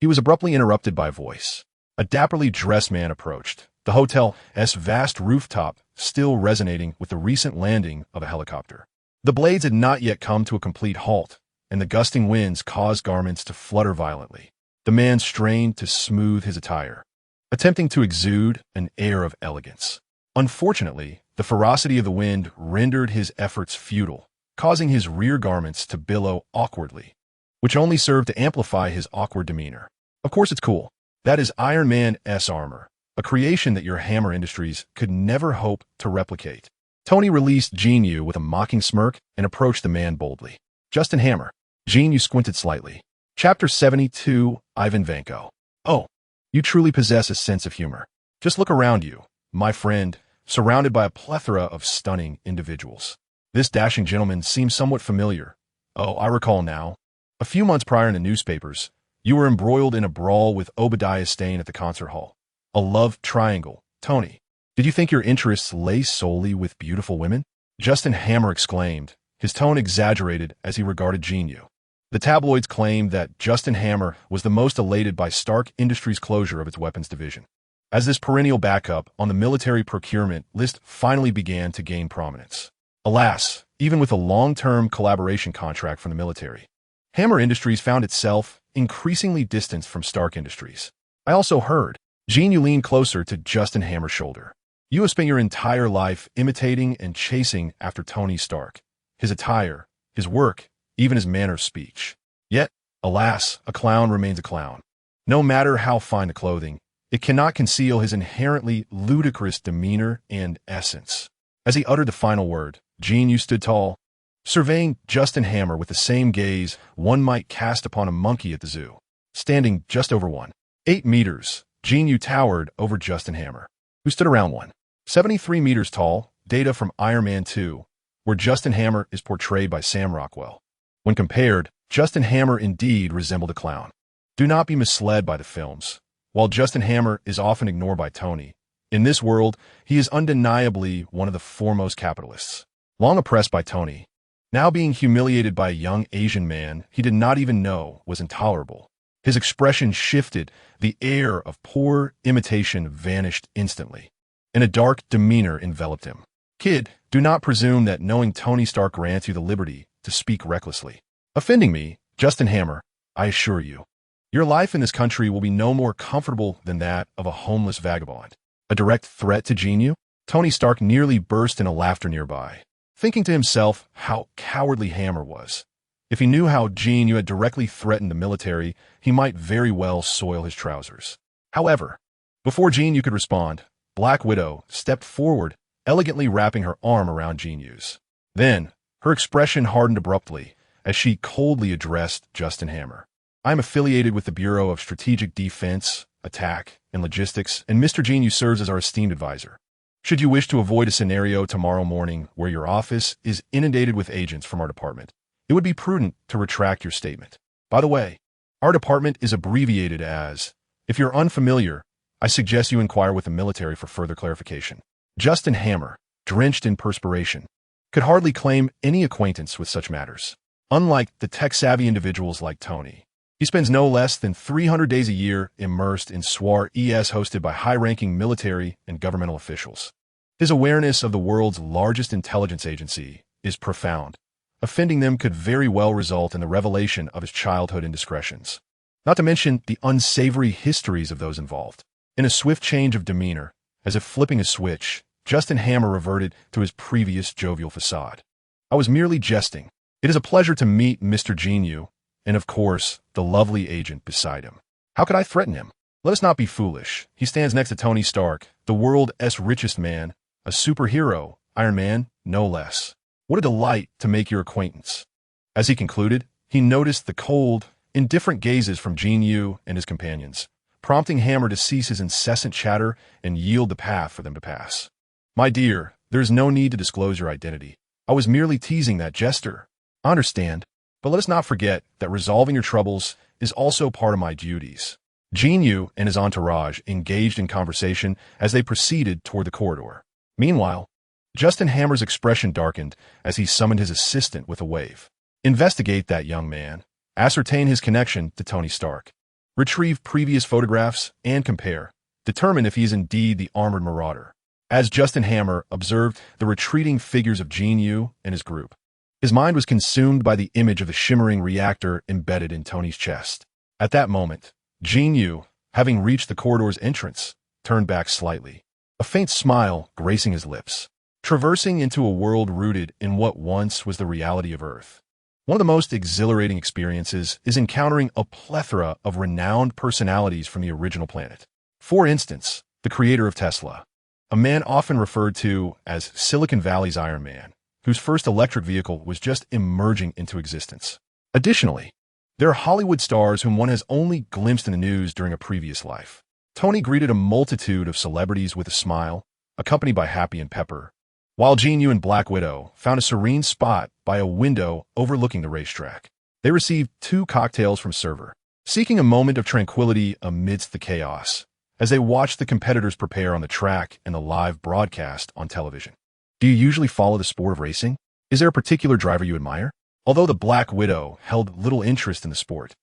Speaker 1: He was abruptly interrupted by a voice. A dapperly dressed man approached, the hotel's vast rooftop still resonating with the recent landing of a helicopter. The blades had not yet come to a complete halt, and the gusting winds caused garments to flutter violently. The man strained to smooth his attire, attempting to exude an air of elegance. Unfortunately, the ferocity of the wind rendered his efforts futile, causing his rear garments to billow awkwardly, which only served to amplify his awkward demeanor. Of course it's cool. That is Iron Man's armor, a creation that your Hammer Industries could never hope to replicate. Tony released Jin Yu with a mocking smirk and approached the man boldly. Justin Hammer. Jin Yu squinted slightly. Chapter 72, Ivan Vanko. Oh, you truly possess a sense of humor. Just look around you, my friend, surrounded by a plethora of stunning individuals. This dashing gentleman seems somewhat familiar. Oh, I recall now. A few months prior in the newspapers, you were embroiled in a brawl with Obadiah Stane at the concert hall. A love triangle. Tony, did you think your interests lay solely with beautiful women? Justin Hammer exclaimed, his tone exaggerated as he regarded Jin Yu. The tabloids claimed that Justin Hammer was the most elated by Stark Industries' closure of its weapons division, as this perennial backup on the military procurement list finally began to gain prominence. Alas, even with a long-term collaboration contract from the military, Hammer Industries found itself increasingly distanced from Stark Industries. I also heard. Jin Yu leaned closer to Justin Hammer's shoulder. You have spent your entire life imitating and chasing after Tony Stark, his attire, his work, even his manner of speech. Yet, alas, a clown remains a clown. No matter how fine the clothing, it cannot conceal his inherently ludicrous demeanor and essence. As he uttered the final word, Jin Yu stood tall, surveying Justin Hammer with the same gaze one might cast upon a monkey at the zoo. Standing just over 1.8 meters, Jin Yu towered over Justin Hammer, who stood around 1.73 meters tall, data from Iron Man 2, where Justin Hammer is portrayed by Sam Rockwell. When compared, Justin Hammer indeed resembled a clown. Do not be misled by the films. While Justin Hammer is often ignored by Tony, in this world, he is undeniably one of the foremost capitalists. Long oppressed by Tony, now being humiliated by a young Asian man he did not even know was intolerable. His expression shifted, the air of poor imitation vanished instantly, and a dark demeanor enveloped him. Kid, do not presume that knowing Tony Stark grants you the liberty to speak recklessly. Offending me, Justin Hammer, I assure you, your life in this country will be no more comfortable than that of a homeless vagabond. A direct threat to Jin Yu? Tony Stark nearly burst into laughter nearby, thinking to himself how cowardly Hammer was. If he knew how Jin Yu had directly threatened the military, he might very well soil his trousers. However, before Jin Yu could respond, Black Widow stepped forward, elegantly wrapping her arm around Jin Yu's. Then, her expression hardened abruptly as she coldly addressed Justin Hammer. I am affiliated with the Bureau of Strategic Defense, Attack, and Logistics, and Mr. Jin Yu serves as our esteemed advisor. Should you wish to avoid a scenario tomorrow morning where your office is inundated with agents from our department, it would be prudent to retract your statement. By the way, our department is abbreviated as, if you're unfamiliar, I suggest you inquire with the military for further clarification. Justin Hammer, drenched in perspiration, could hardly claim any acquaintance with such matters. Unlike the tech-savvy individuals like Tony, he spends no less than 300 days a year immersed in soirees hosted by high-ranking military and governmental officials. His awareness of the world's largest intelligence agency is profound. Offending them could very well result in the revelation of his childhood indiscretions, not to mention the unsavory histories of those involved. In a swift change of demeanor, as if flipping a switch, Justin Hammer reverted to his previous jovial facade. I was merely jesting. It is a pleasure to meet Mr. Jin Yu, and of course, the lovely agent beside him. How could I threaten him? Let us not be foolish. He stands next to Tony Stark, the world's richest man, a superhero, Iron Man, no less. What a delight to make your acquaintance. As he concluded, he noticed the cold, indifferent gazes from Jin Yu and his companions, prompting Hammer to cease his incessant chatter and yield the path for them to pass. My dear, there is no need to disclose your identity. I was merely teasing that jester. I understand, but let us not forget that resolving your troubles is also part of my duties. Jin Yu and his entourage engaged in conversation as they proceeded toward the corridor. Meanwhile, Justin Hammer's expression darkened as he summoned his assistant with a wave. Investigate that young man, ascertain his connection to Tony Stark, retrieve previous photographs, and compare. Determine if he is indeed the armored marauder. As Justin Hammer observed the retreating figures of Jin Yu and his group, his mind was consumed by the image of the shimmering reactor embedded in Tony's chest. At that moment, Jin Yu, having reached the corridor's entrance, turned back slightly, a faint smile gracing his lips, traversing into a world rooted in what once was the reality of Earth. One of the most exhilarating experiences is encountering a plethora of renowned personalities from the original planet. For instance, the creator of Tesla, a man often referred to as Silicon Valley's Iron Man, whose first electric vehicle was just emerging into existence. Additionally, there are Hollywood stars whom one has only glimpsed in the news during a previous life. Tony greeted a multitude of celebrities with a smile, accompanied by Happy and Pepper, while Jin Yu and Black Widow found a serene spot by a window overlooking the racetrack. They received 2 cocktails from server, seeking a moment of tranquility amidst the chaos, as they watched the competitors prepare on the track and the live broadcast on television. Do you usually follow the sport of racing? Is there a particular driver you admire? Although the Black Widow held little interest in the sport,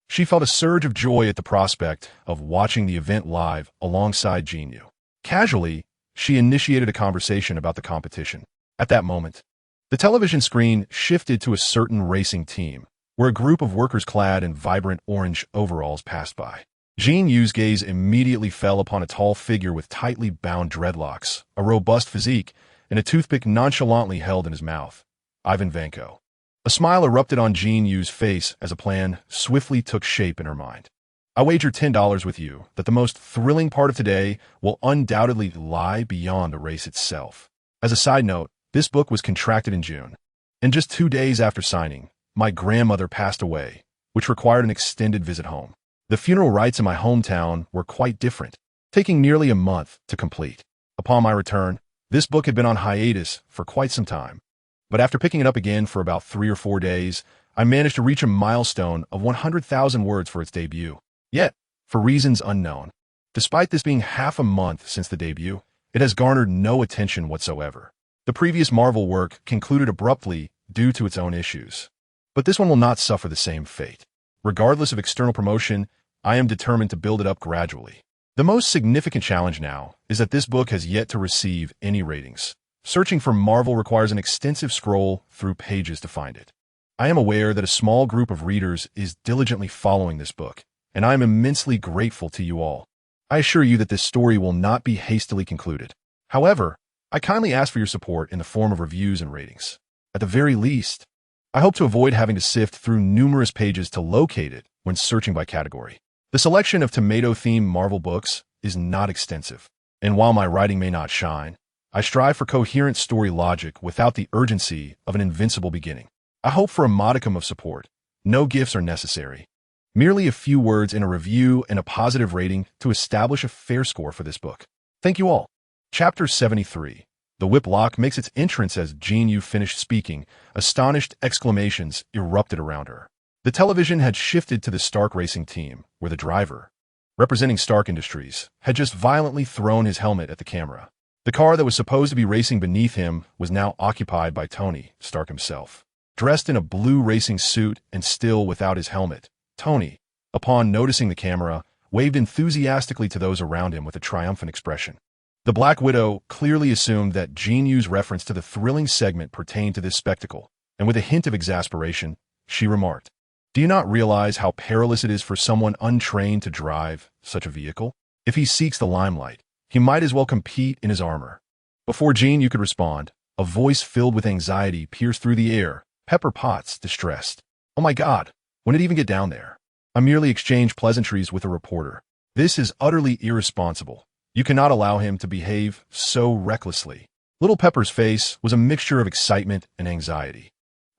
Speaker 1: she felt a surge of joy at the prospect of watching the event live alongside Jin Yu. Casually, she initiated a conversation about the competition. At that moment, the television screen shifted to a certain racing team, where a group of workers clad in vibrant orange overalls passed by. Jin Yu's gaze immediately fell upon a tall figure with tightly bound dreadlocks, a robust physique, and a toothpick nonchalantly held in his mouth. Ivan Vanko. A smile erupted on Jin Yu's face as a plan swiftly took shape in her mind. I wager $10 with you that the most thrilling part of today will undoubtedly lie beyond the race itself. As a side note, this book was contracted in June, and just 2 days after signing, my grandmother passed away, which required an extended visit home. The funeral rites in my hometown were quite different, taking nearly a month to complete. Upon my return, this book had been on hiatus for quite some time, but after picking it up again for about 3 or 4 days, I managed to reach a milestone of 100,000 words for its debut. Yet, for reasons unknown, despite this being half a month since the debut, it has garnered no attention whatsoever. The previous Marvel work concluded abruptly due to its own issues, but this one will not suffer the same fate. Regardless of external promotion, I am determined to build it up gradually. The most significant challenge now is that this book has yet to receive any ratings. Searching for Marvel requires an extensive scroll through pages to find it. I am aware that a small group of readers is diligently following this book, and I am immensely grateful to you all. I assure you that this story will not be hastily concluded. However, I kindly ask for your support in the form of reviews and ratings. At the very least, I hope to avoid having to sift through numerous pages to locate it when searching by category. The selection of tomato-themed Marvel books is not extensive, and while my writing may not shine, I strive for coherent story logic without the urgency of an invincible beginning. I hope for a modicum of support. No gifts are necessary. Merely a few words in a review and a positive rating to establish a fair score for this book. Thank you all. Chapter 73. The whip lock makes its entrance as Jin Yu finished speaking. Astonished exclamations erupted around her. The television had shifted to the Stark racing team, where the driver, representing Stark Industries, had just violently thrown his helmet at the camera. The car that was supposed to be racing beneath him was now occupied by Tony Stark himself. Dressed in a blue racing suit and still without his helmet, Tony, upon noticing the camera, waved enthusiastically to those around him with a triumphant expression. The Black Widow clearly assumed that Jin Yu's reference to the thrilling segment pertained to this spectacle, and with a hint of exasperation, she remarked, "Do you not realize how perilous it is for someone untrained to drive such a vehicle? If he seeks the limelight, he might as well compete in his armor." Before Jin Yu could respond, a voice filled with anxiety pierced through the air. Pepper Potts, distressed. "Oh my God, when did it even get down there? I merely exchanged pleasantries with a reporter. This is utterly irresponsible. You cannot allow him to behave so recklessly." Little Pepper's face was a mixture of excitement and anxiety,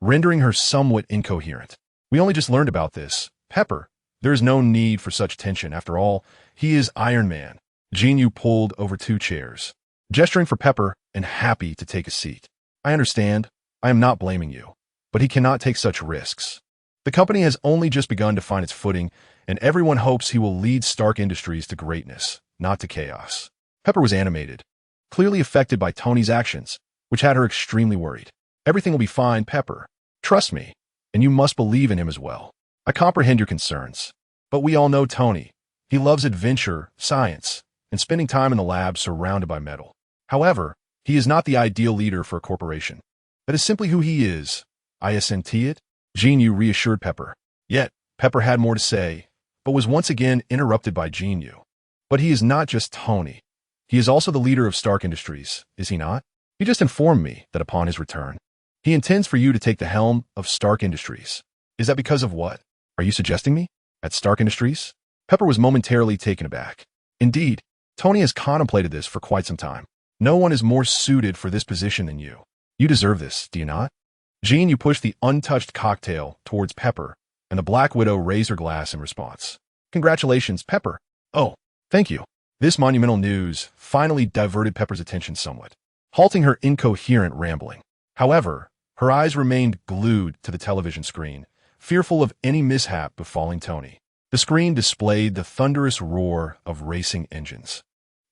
Speaker 1: rendering her somewhat incoherent. "We only just learned about this. Pepper, there is no need for such tension. After all, he is Iron Man." Jin Yu pulled over 2 chairs, gesturing for Pepper and Happy to take a seat. "I understand. I am not blaming you, but he cannot take such risks. The company has only just begun to find its footing, and everyone hopes he will lead Stark Industries to greatness, not to chaos." Pepper was animated, clearly affected by Tony's actions, which had her extremely worried. "Everything will be fine, Pepper. Trust me. and you must believe in him as well. I comprehend your concerns. But we all know Tony. He loves adventure, science, and spending time in the lab surrounded by metal. However, he is not the ideal leader for a corporation. That is simply who he is. I assent it. Jin Yu reassured Pepper. Yet, Pepper had more to say, but was once again interrupted by Jin Yu. But he is not just Tony. He is also the leader of Stark Industries, is he not? He just informed me that upon his return, he intends for you to take the helm of Stark Industries. Is that because of what? Are you suggesting me? At Stark Industries? Pepper was momentarily taken aback. Indeed, Tony has contemplated this for quite some time. No one is more suited for this position than you. You deserve this, do you not? Jin Yu pushed the untouched cocktail towards Pepper, and the Black Widow raised her glass in response. Congratulations, Pepper. Oh, thank you. This monumental news finally diverted Pepper's attention somewhat, halting her incoherent rambling. However, her eyes remained glued to the television screen, fearful of any mishap befalling Tony. The screen displayed the thunderous roar of racing engines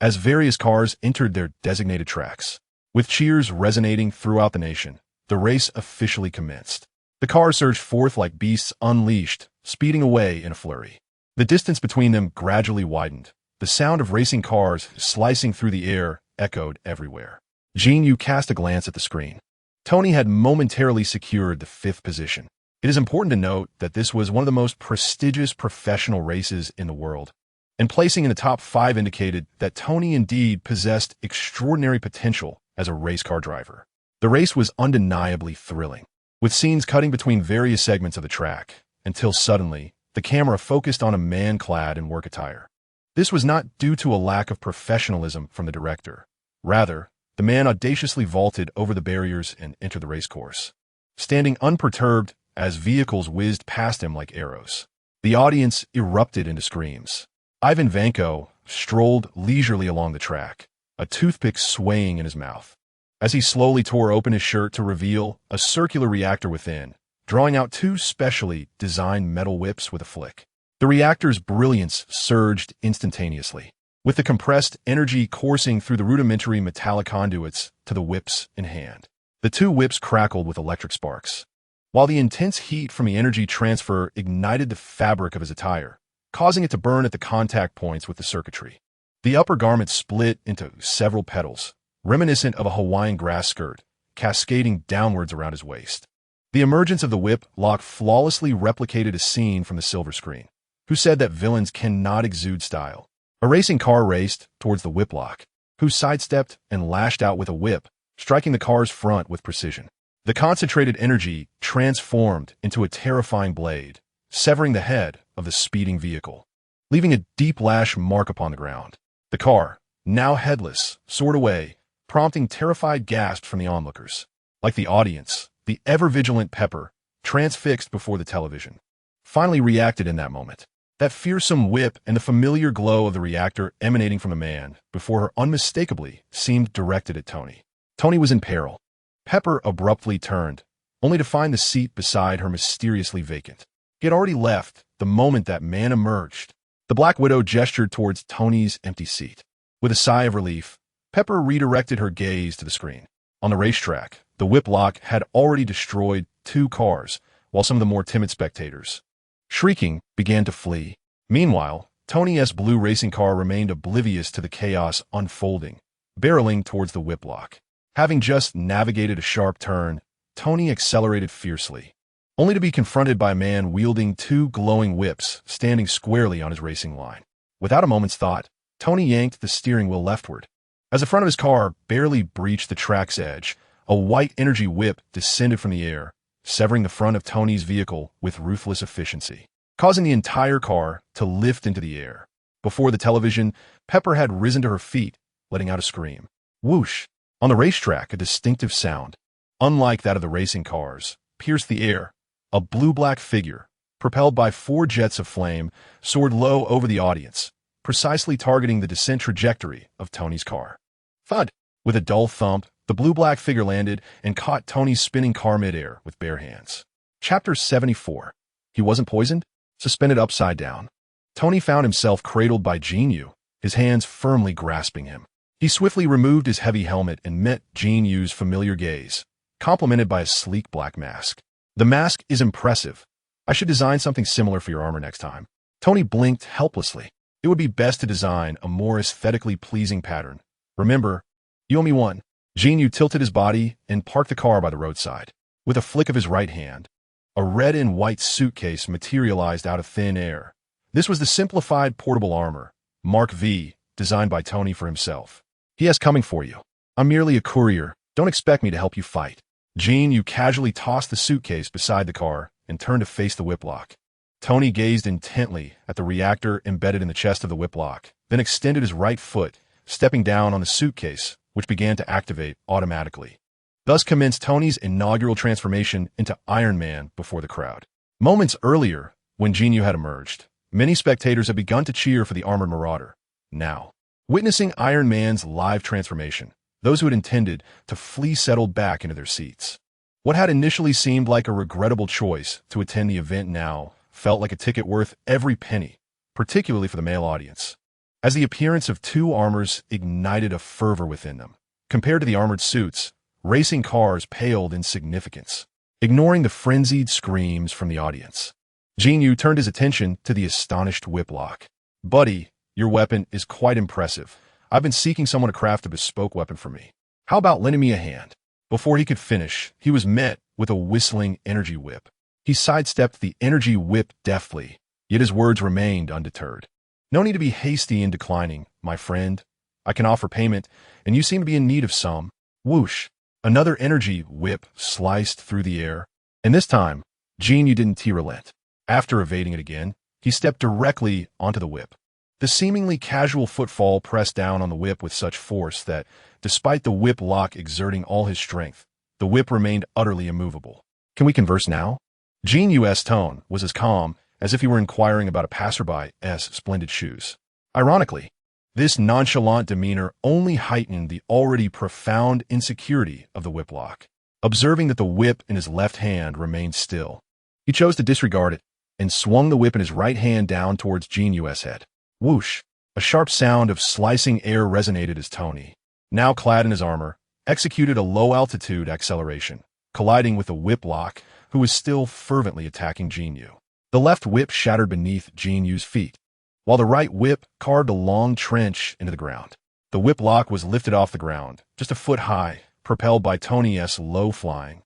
Speaker 1: as various cars entered their designated tracks. With cheers resonating throughout the nation, the race officially commenced. The cars surged forth like beasts unleashed, speeding away in a flurry. The distance between them gradually widened. The sound of racing cars slicing through the air echoed everywhere. Jin Yu cast a glance at the screen. Tony had momentarily secured the 5th position. It is important to note that this was one of the most prestigious professional races in the world, and placing in the top 5 indicated that Tony indeed possessed extraordinary potential as a race car driver. The race was undeniably thrilling, with scenes cutting between various segments of the track, until suddenly, the camera focused on a man clad in work attire. This was not due to a lack of professionalism from the director. Rather, the man audaciously vaulted over the barriers and entered the race course, standing unperturbed as vehicles whizzed past him like arrows. The audience erupted into screams. Ivan Vanko strolled leisurely along the track, a toothpick swaying in his mouth, as he slowly tore open his shirt to reveal a circular reactor within, drawing out 2 specially designed metal whips with a flick. The reactor's brilliance surged instantaneously, with the compressed energy coursing through the rudimentary metallic conduits to the whips in hand. The 2 whips crackled with electric sparks, while the intense heat from the energy transfer ignited the fabric of his attire, causing it to burn at the contact points with the circuitry. The upper garment split into several petals, reminiscent of a Hawaiian grass skirt, cascading downwards around his waist. The emergence of the whip lock flawlessly replicated a scene from the silver screen. Who said that villains cannot exude style? A racing car raced towards the whip lock, who sidestepped and lashed out with a whip, striking the car's front with precision. The concentrated energy transformed into a terrifying blade, severing the head of the speeding vehicle, leaving a deep lash mark upon the ground. The car, now headless, soared away, prompting terrified gasps from the onlookers. Like the audience, the ever-vigilant Pepper, transfixed before the television, finally reacted in that moment. That fearsome whip and the familiar glow of the reactor emanating from the man before her unmistakably seemed directed at Tony. Tony was in peril. Pepper abruptly turned, only to find the seat beside her mysteriously vacant. He had already left the moment that man emerged. The Black Widow gestured towards Tony's empty seat. With a sigh of relief, Pepper redirected her gaze to the screen. On the racetrack, the whip lock had already destroyed 2 cars, while some of the more timid spectators, shrieking, began to flee. Meanwhile, Tony's blue racing car remained oblivious to the chaos unfolding, barreling towards the whip lock. Having just navigated a sharp turn, Tony accelerated fiercely, only to be confronted by a man wielding 2 glowing whips standing squarely on his racing line. Without a moment's thought, Tony yanked the steering wheel leftward. As the front of his car barely breached the track's edge, a white energy whip descended from the air, severing the front of Tony's vehicle with ruthless efficiency, causing the entire car to lift into the air. Before the television, Pepper had risen to her feet, letting out a scream. Whoosh! On the racetrack, a distinctive sound, unlike that of the racing cars, pierced the air. A blue-black figure, propelled by 4 jets of flame, soared low over the audience, precisely targeting the descent trajectory of Tony's car. Thud! With a dull thump, the blue-black figure landed and caught Tony's spinning car midair with bare hands. Chapter 74. He wasn't poisoned? Suspended upside down, Tony found himself cradled by Jin Yu, his hands firmly grasping him. He swiftly removed his heavy helmet and met Jin Yu's familiar gaze, complemented by a sleek black mask. The mask is impressive. I should design something similar for your armor next time. Tony blinked helplessly. It would be best to design a more aesthetically pleasing pattern. Remember, you owe me one. Jin Yu tilted his body and parked the car by the roadside. With a flick of his right hand, a red and white suitcase materialized out of thin air. This was the simplified portable armor, Mark V, designed by Tony for himself. He has coming for you. I'm merely a courier. Don't expect me to help you fight. Jin Yu casually tossed the suitcase beside the car and turned to face the whiplock. Tony gazed intently at the reactor embedded in the chest of the whiplock, then extended his right foot, stepping down on the suitcase, which began to activate automatically. Thus commenced Tony's inaugural transformation into Iron Man before the crowd. Moments earlier, when Jin Yu had emerged, many spectators had begun to cheer for the armored marauder. Now, witnessing Iron Man's live transformation, those who had intended to flee settled back into their seats. What had initially seemed like a regrettable choice to attend the event now felt like a ticket worth every penny, particularly for the male audience, as the appearance of two armors ignited a fervor within them. Compared to the armored suits, racing cars paled in significance, ignoring the frenzied screams from the audience. Jin Yu turned his attention to the astonished whiplock. Buddy, your weapon is quite impressive. I've been seeking someone to craft a bespoke weapon for me. How about lending me a hand? Before he could finish, he was met with a whistling energy whip. He sidestepped the energy whip deftly, yet his words remained undeterred. No need to be hasty in declining, my friend. I can offer payment, and you seem to be in need of some. Whoosh! Another energy whip sliced through the air, and this time, Jin Yu didn't relent. After evading it again, he stepped directly onto the whip. The seemingly casual footfall pressed down on the whip with such force that, despite the whip lock exerting all his strength, the whip remained utterly immovable. Can we converse now? Jin Yu's tone was as calm as if he were inquiring about a passerby's splendid shoes. Ironically, this nonchalant demeanor only heightened the already profound insecurity of the whiplock. Observing that the whip in his left hand remained still, he chose to disregard it and swung the whip in his right hand down towards Jin Yu's head. Whoosh! A sharp sound of slicing air resonated as Tony, now clad in his armor, executed a low-altitude acceleration, colliding with the whiplock, who was still fervently attacking Jin Yu. The left whip shattered beneath Jin Yu's feet, while the right whip carved a long trench into the ground. The whiplock was lifted off the ground, just a foot high, propelled by Tony's low flying,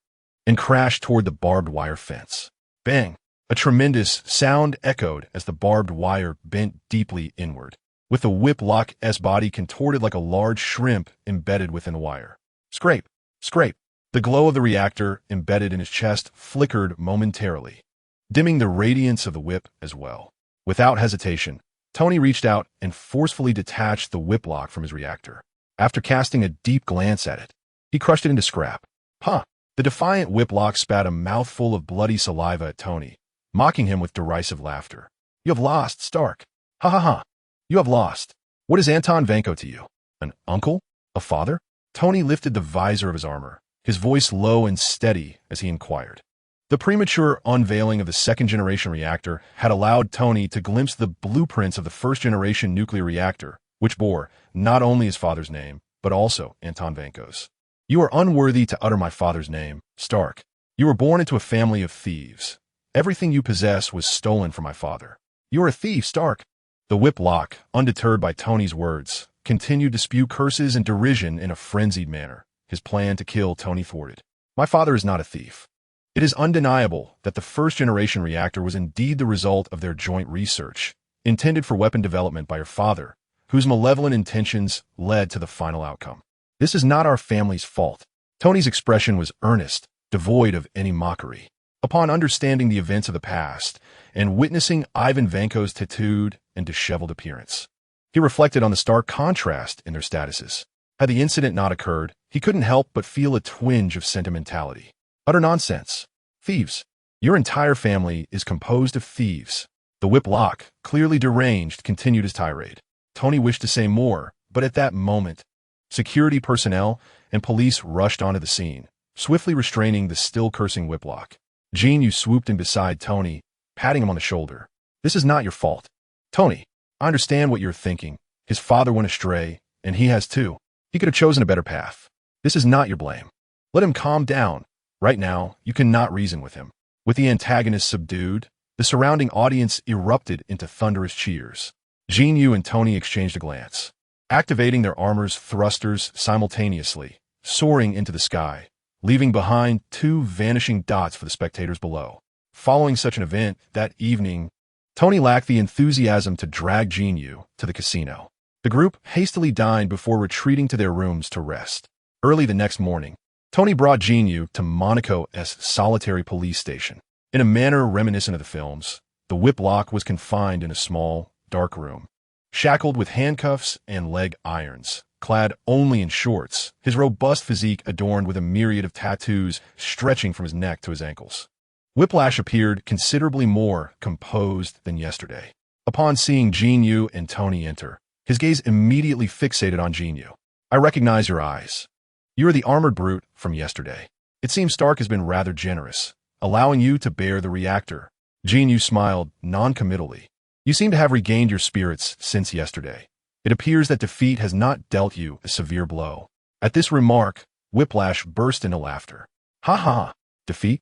Speaker 1: and crashed toward the barbed wire fence. Bang! A tremendous sound echoed as the barbed wire bent deeply inward, with the whiplock's body contorted like a large shrimp embedded within the wire. Scrape! Scrape! The glow of the reactor embedded in his chest flickered momentarily, dimming the radiance of the whip as well. Without hesitation, Tony reached out and forcefully detached the whiplock from his reactor. After casting a deep glance at it, he crushed it into scrap. Huh! The defiant whiplock spat a mouthful of bloody saliva at Tony, mocking him with derisive laughter. You have lost, Stark. Ha ha ha. You have lost. What is Anton Vanko to you? An uncle? A father? Tony lifted the visor of his armor, his voice low and steady as he inquired. The premature unveiling of the second-generation reactor had allowed Tony to glimpse the blueprints of the first-generation nuclear reactor, which bore not only his father's name, but also Anton Vanko's. You are unworthy to utter my father's name, Stark. You were born into a family of thieves. Everything you possess was stolen from my father. You are a thief, Stark. The whiplock, undeterred by Tony's words, continued to spew curses and derision in a frenzied manner, his plan to kill Tony thwarted. My father is not a thief. It is undeniable that the first-generation reactor was indeed the result of their joint research, intended for weapon development by your father, whose malevolent intentions led to the final outcome. This is not our family's fault. Tony's expression was earnest, devoid of any mockery. Upon understanding the events of the past and witnessing Ivan Vanko's tattooed and disheveled appearance, he reflected on the stark contrast in their statuses. Had the incident not occurred, he couldn't help but feel a twinge of sentimentality. Utter nonsense. Thieves. Your entire family is composed of thieves. The whiplock, clearly deranged, continued his tirade. Tony wished to say more, but at that moment, security personnel and police rushed onto the scene, swiftly restraining the still cursing whiplock. Jin Yu swooped in beside Tony, patting him on the shoulder. This is not your fault. Tony, I understand what you're thinking. His father went astray, and he has too. He could have chosen a better path. This is not your blame. Let him calm down. Right now, you cannot reason with him. With the antagonist subdued, the surrounding audience erupted into thunderous cheers. Jin Yu and Tony exchanged a glance, activating their armor's thrusters simultaneously, soaring into the sky, leaving behind two vanishing dots for the spectators below. Following such an event that evening, Tony lacked the enthusiasm to drag Jin Yu to the casino. The group hastily dined before retreating to their rooms to rest. Early the next morning, Tony brought Jin Yu to Monaco's solitary police station. In a manner reminiscent of the films, the whiplock was confined in a small, dark room. Shackled with handcuffs and leg irons, clad only in shorts, his robust physique adorned with a myriad of tattoos stretching from his neck to his ankles. Whiplash appeared considerably more composed than yesterday. Upon seeing Jin Yu and Tony enter, his gaze immediately fixated on Jin Yu. "I recognize your eyes. You are the armored brute from yesterday. It seems Stark has been rather generous, allowing you to bear the reactor." Jin Yu smiled non-committally. "You seem to have regained your spirits since yesterday. It appears that defeat has not dealt you a severe blow." At this remark, Whiplash burst into laughter. "Ha ha! Defeat?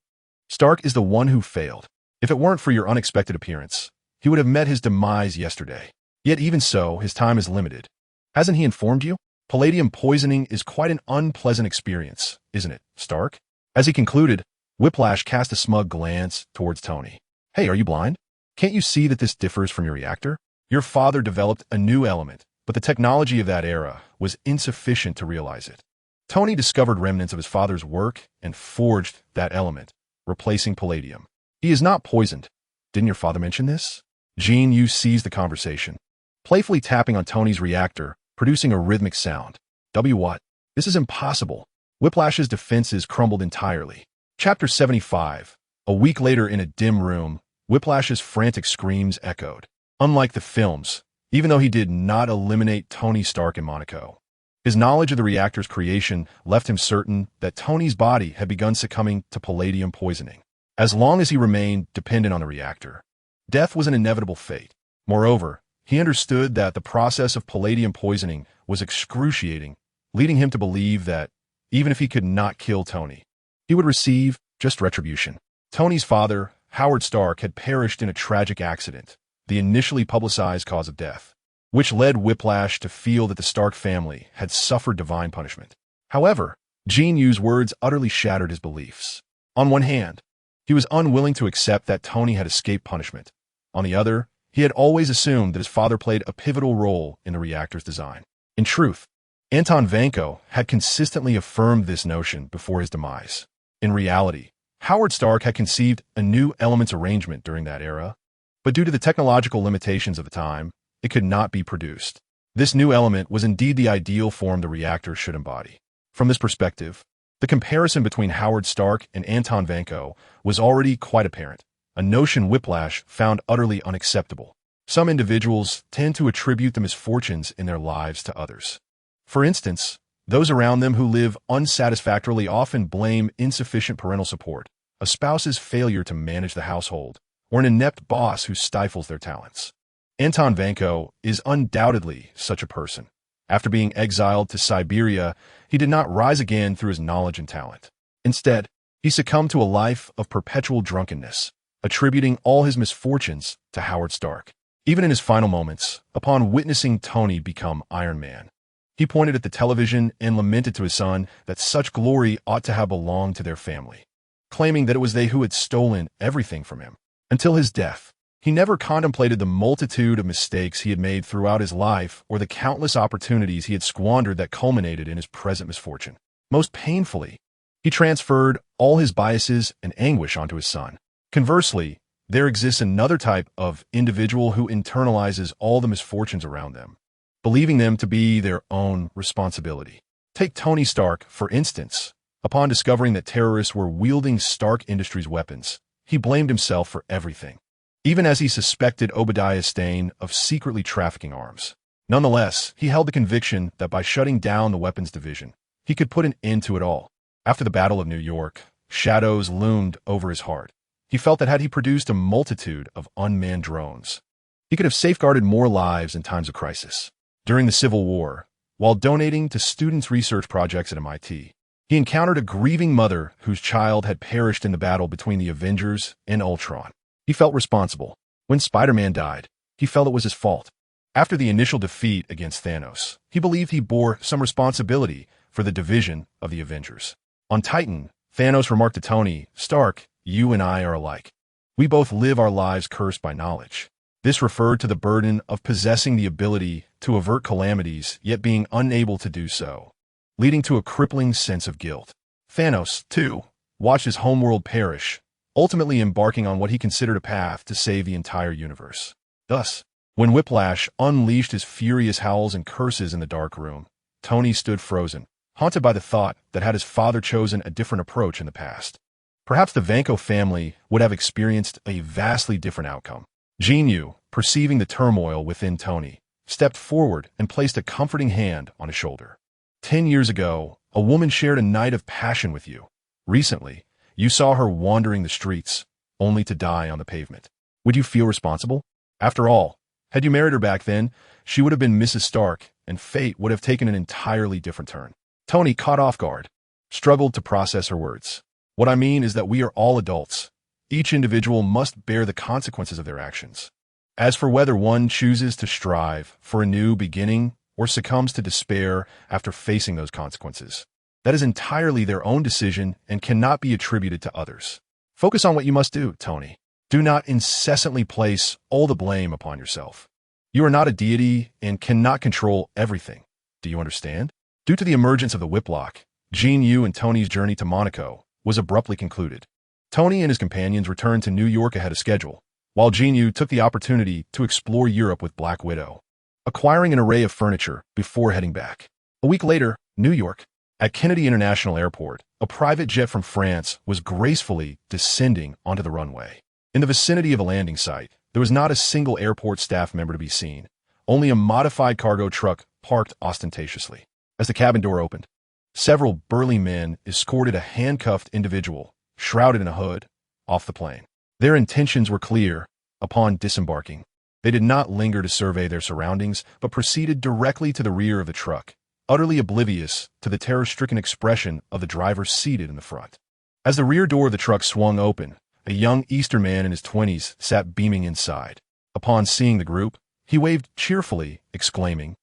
Speaker 1: Stark is the one who failed. If it weren't for your unexpected appearance, he would have met his demise yesterday. Yet even so, his time is limited. Hasn't he informed you? Palladium poisoning is quite an unpleasant experience, isn't it, Stark?" As he concluded, Whiplash cast a smug glance towards Tony. "Hey, are you blind? Can't you see that this differs from your reactor? Your father developed a new element, but the technology of that era was insufficient to realize it. Tony discovered remnants of his father's work and forged that element, replacing palladium. He is not poisoned. Didn't your father mention this?" Jin Yu seized the conversation, playfully tapping on Tony's reactor, producing a rhythmic sound. What? This is impossible." Whiplash's defenses crumbled entirely. Chapter 75. A week later in a dim room, Whiplash's frantic screams echoed. Unlike the films, even though he did not eliminate Tony Stark in Monaco, his knowledge of the reactor's creation left him certain that Tony's body had begun succumbing to palladium poisoning. As long as he remained dependent on the reactor, death was an inevitable fate. Moreover, he understood that the process of palladium poisoning was excruciating, leading him to believe that, even if he could not kill Tony, he would receive just retribution. Tony's father, Howard Stark, had perished in a tragic accident, the initially publicized cause of death, which led Whiplash to feel that the Stark family had suffered divine punishment. However, Jin Yu's words utterly shattered his beliefs. On one hand, he was unwilling to accept that Tony had escaped punishment. On the other, he had always assumed that his father played a pivotal role in the reactor's design. In truth, Anton Vanko had consistently affirmed this notion before his demise. In reality, Howard Stark had conceived a new elements arrangement during that era, but due to the technological limitations of the time, it could not be produced. This new element was indeed the ideal form the reactor should embody. From this perspective, the comparison between Howard Stark and Anton Vanko was already quite apparent, a notion Whiplash found utterly unacceptable. Some individuals tend to attribute the misfortunes in their lives to others. For instance, those around them who live unsatisfactorily often blame insufficient parental support, a spouse's failure to manage the household, or an inept boss who stifles their talents. Anton Vanko is undoubtedly such a person. After being exiled to Siberia, he did not rise again through his knowledge and talent. Instead, he succumbed to a life of perpetual drunkenness, attributing all his misfortunes to Howard Stark. Even in his final moments, upon witnessing Tony become Iron Man, he pointed at the television and lamented to his son that such glory ought to have belonged to their family, claiming that it was they who had stolen everything from him. Until his death, he never contemplated the multitude of mistakes he had made throughout his life or the countless opportunities he had squandered that culminated in his present misfortune. Most painfully, he transferred all his biases and anguish onto his son. Conversely, there exists another type of individual who internalizes all the misfortunes around them, believing them to be their own responsibility. Take Tony Stark, for instance. Upon discovering that terrorists were wielding Stark Industries weapons, he blamed himself for everything, even as he suspected Obadiah Stane of secretly trafficking arms. Nonetheless, he held the conviction that by shutting down the weapons division, he could put an end to it all. After the Battle of New York, shadows loomed over his heart. He felt that had he produced a multitude of unmanned drones, he could have safeguarded more lives in times of crisis. During the Civil War, while donating to students' research projects at MIT, He encountered a grieving mother whose child had perished in the battle between the Avengers and Ultron. He felt responsible. When Spider-Man died, he felt it was his fault. After the initial defeat against Thanos, he believed he bore some responsibility for the division of the Avengers. On Titan, Thanos remarked to Tony, "Stark, you and I are alike. We both live our lives cursed by knowledge." This referred to the burden of possessing the ability to avert calamities, yet being unable to do so, leading to a crippling sense of guilt. Thanos, too, watched his homeworld perish, ultimately embarking on what he considered a path to save the entire universe. Thus, when Whiplash unleashed his furious howls and curses in the dark room, Tony stood frozen, haunted by the thought that had his father chosen a different approach in the past, perhaps the Vanko family would have experienced a vastly different outcome. Jin Yu, perceiving the turmoil within Tony, stepped forward and placed a comforting hand on his shoulder. 10 years ago, a woman shared a night of passion with you. Recently, you saw her wandering the streets, only to die on the pavement. Would you feel responsible? After all, had you married her back then, she would have been Mrs. Stark, and fate would have taken an entirely different turn. Tony, caught off guard, struggled to process her words. What I mean is that we are all adults. Each individual must bear the consequences of their actions. As for whether one chooses to strive for a new beginning or succumbs to despair after facing those consequences, that is entirely their own decision and cannot be attributed to others. Focus on what you must do, Tony. Do not incessantly place all the blame upon yourself. You are not a deity and cannot control everything. Do you understand? Due to the emergence of the Whiplock, Jin Yu and Tony's journey to Monaco was abruptly concluded. Tony and his companions returned to New York ahead of schedule, while Jin Yu took the opportunity to explore Europe with Black Widow, acquiring an array of furniture before heading back. A week later, New York. At Kennedy International Airport, a private jet from France was gracefully descending onto the runway. In the vicinity of a landing site, there was not a single airport staff member to be seen, only a modified cargo truck parked ostentatiously. As the cabin door opened, several burly men escorted a handcuffed individual, shrouded in a hood, off the plane. Their intentions were clear. Upon disembarking, they did not linger to survey their surroundings, but proceeded directly to the rear of the truck, utterly oblivious to the terror-stricken expression of the driver seated in the front. As the rear door of the truck swung open, a young Eastern man in his 20s sat beaming inside. Upon seeing the group, he waved cheerfully, exclaiming,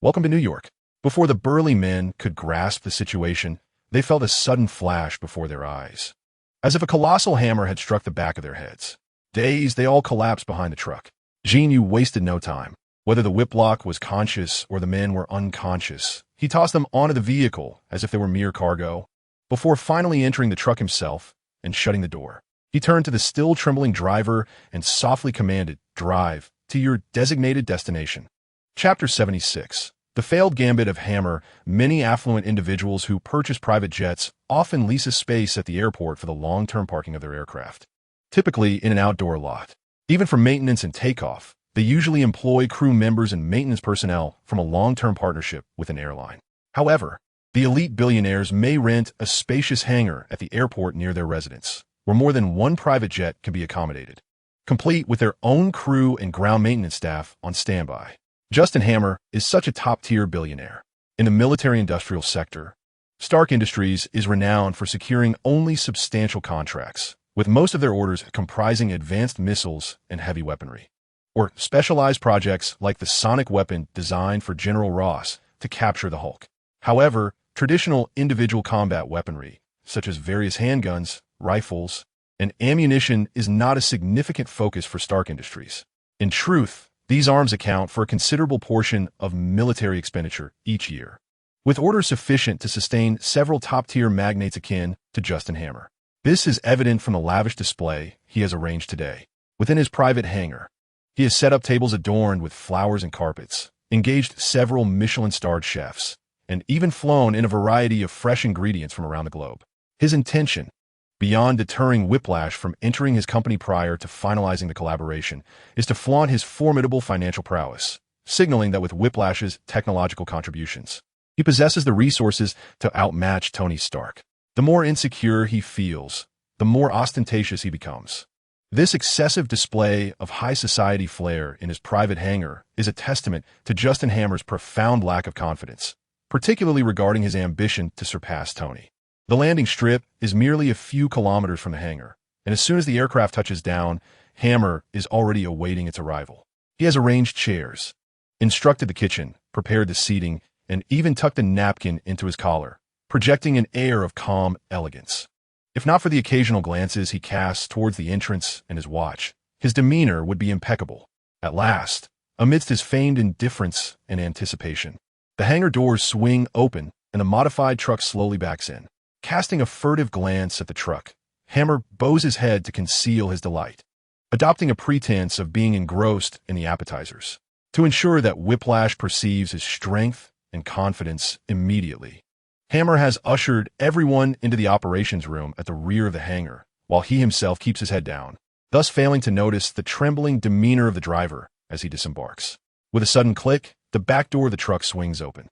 Speaker 1: "Welcome to New York." Before the burly men could grasp the situation, they felt a sudden flash before their eyes, as if a colossal hammer had struck the back of their heads. Dazed, they all collapsed behind the truck. Jin Yu wasted no time. Whether the Whiplock was conscious or the men were unconscious, he tossed them onto the vehicle as if they were mere cargo, before finally entering the truck himself and shutting the door. He turned to the still trembling driver and softly commanded, "Drive to your designated destination." Chapter 76. The failed gambit of Hammer. Many affluent individuals who purchase private jets often lease a space at the airport for the long-term parking of their aircraft, typically in an outdoor lot. Even for maintenance and takeoff, they usually employ crew members and maintenance personnel from a long-term partnership with an airline. However, the elite billionaires may rent a spacious hangar at the airport near their residence, where more than one private jet can be accommodated, complete with their own crew and ground maintenance staff on standby. Justin Hammer is such a top-tier billionaire. In the military-industrial sector, Stark Industries is renowned for securing only substantial contracts, with most of their orders comprising advanced missiles and heavy weaponry, or specialized projects like the sonic weapon designed for General Ross to capture the Hulk. However, traditional individual combat weaponry, such as various handguns, rifles, and ammunition, is not a significant focus for Stark Industries. In truth, these arms account for a considerable portion of military expenditure each year, with orders sufficient to sustain several top-tier magnates akin to Justin Hammer. This is evident from the lavish display he has arranged today. Within his private hangar, he has set up tables adorned with flowers and carpets, engaged several Michelin-starred chefs, and even flown in a variety of fresh ingredients from around the globe. His intention, beyond deterring Whiplash from entering his company prior to finalizing the collaboration, is to flaunt his formidable financial prowess, signaling that with Whiplash's technological contributions, he possesses the resources to outmatch Tony Stark. The more insecure he feels, the more ostentatious he becomes. This excessive display of high society flair in his private hangar is a testament to Justin Hammer's profound lack of confidence, particularly regarding his ambition to surpass Tony. The landing strip is merely a few kilometers from the hangar, and as soon as the aircraft touches down, Hammer is already awaiting its arrival. He has arranged chairs, instructed the kitchen, prepared the seating, and even tucked a napkin into his collar, projecting an air of calm elegance. If not for the occasional glances he casts towards the entrance and his watch, his demeanor would be impeccable. At last, amidst his feigned indifference and anticipation, the hangar doors swing open and a modified truck slowly backs in. Casting a furtive glance at the truck, Hammer bows his head to conceal his delight, adopting a pretense of being engrossed in the appetizers, to ensure that Whiplash perceives his strength and confidence immediately. Hammer has ushered everyone into the operations room at the rear of the hangar, while he himself keeps his head down, thus failing to notice the trembling demeanor of the driver as he disembarks. With a sudden click, the back door of the truck swings open.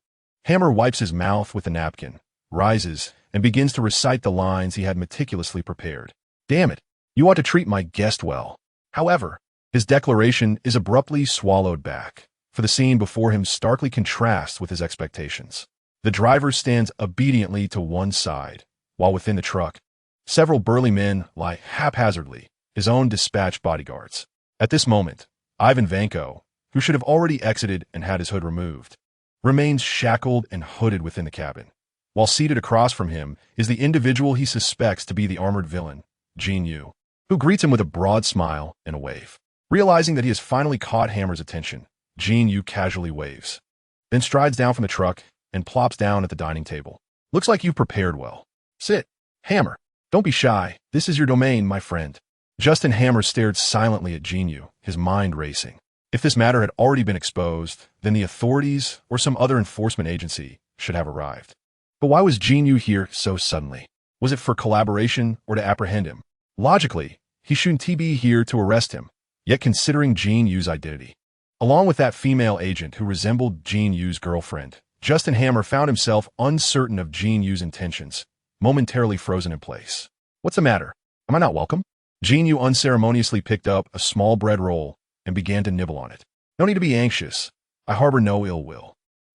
Speaker 1: Hammer wipes his mouth with a napkin, rises, and begins to recite the lines he had meticulously prepared. Damn it, you ought to treat my guest well. However, his declaration is abruptly swallowed back, for the scene before him starkly contrasts with his expectations. The driver stands obediently to one side, while within the truck, several burly men lie haphazardly, his own dispatched bodyguards. At this moment, Ivan Vanko, who should have already exited and had his hood removed, remains shackled and hooded within the cabin, while seated across from him is the individual he suspects to be the armored villain, Jin Yu, who greets him with a broad smile and a wave. Realizing that he has finally caught Hammer's attention, Jin Yu casually waves, then strides down from the truck and plops down at the dining table. Looks like you've prepared well. Sit. Hammer, don't be shy. This is your domain, my friend. Justin Hammer stared silently at Jin Yu, his mind racing. If this matter had already been exposed, then the authorities or some other enforcement agency should have arrived. But why was Jin Yu here so suddenly? Was it for collaboration or to apprehend him? Logically, he shouldn't be here to arrest him, yet considering Jin Yu's identity, along with that female agent who resembled Jin Yu's girlfriend, Justin Hammer found himself uncertain of Jin Yu's intentions, momentarily frozen in place. What's the matter? Am I not welcome? Jin Yu unceremoniously picked up a small bread roll and began to nibble on it. No need to be anxious. I harbor no ill will.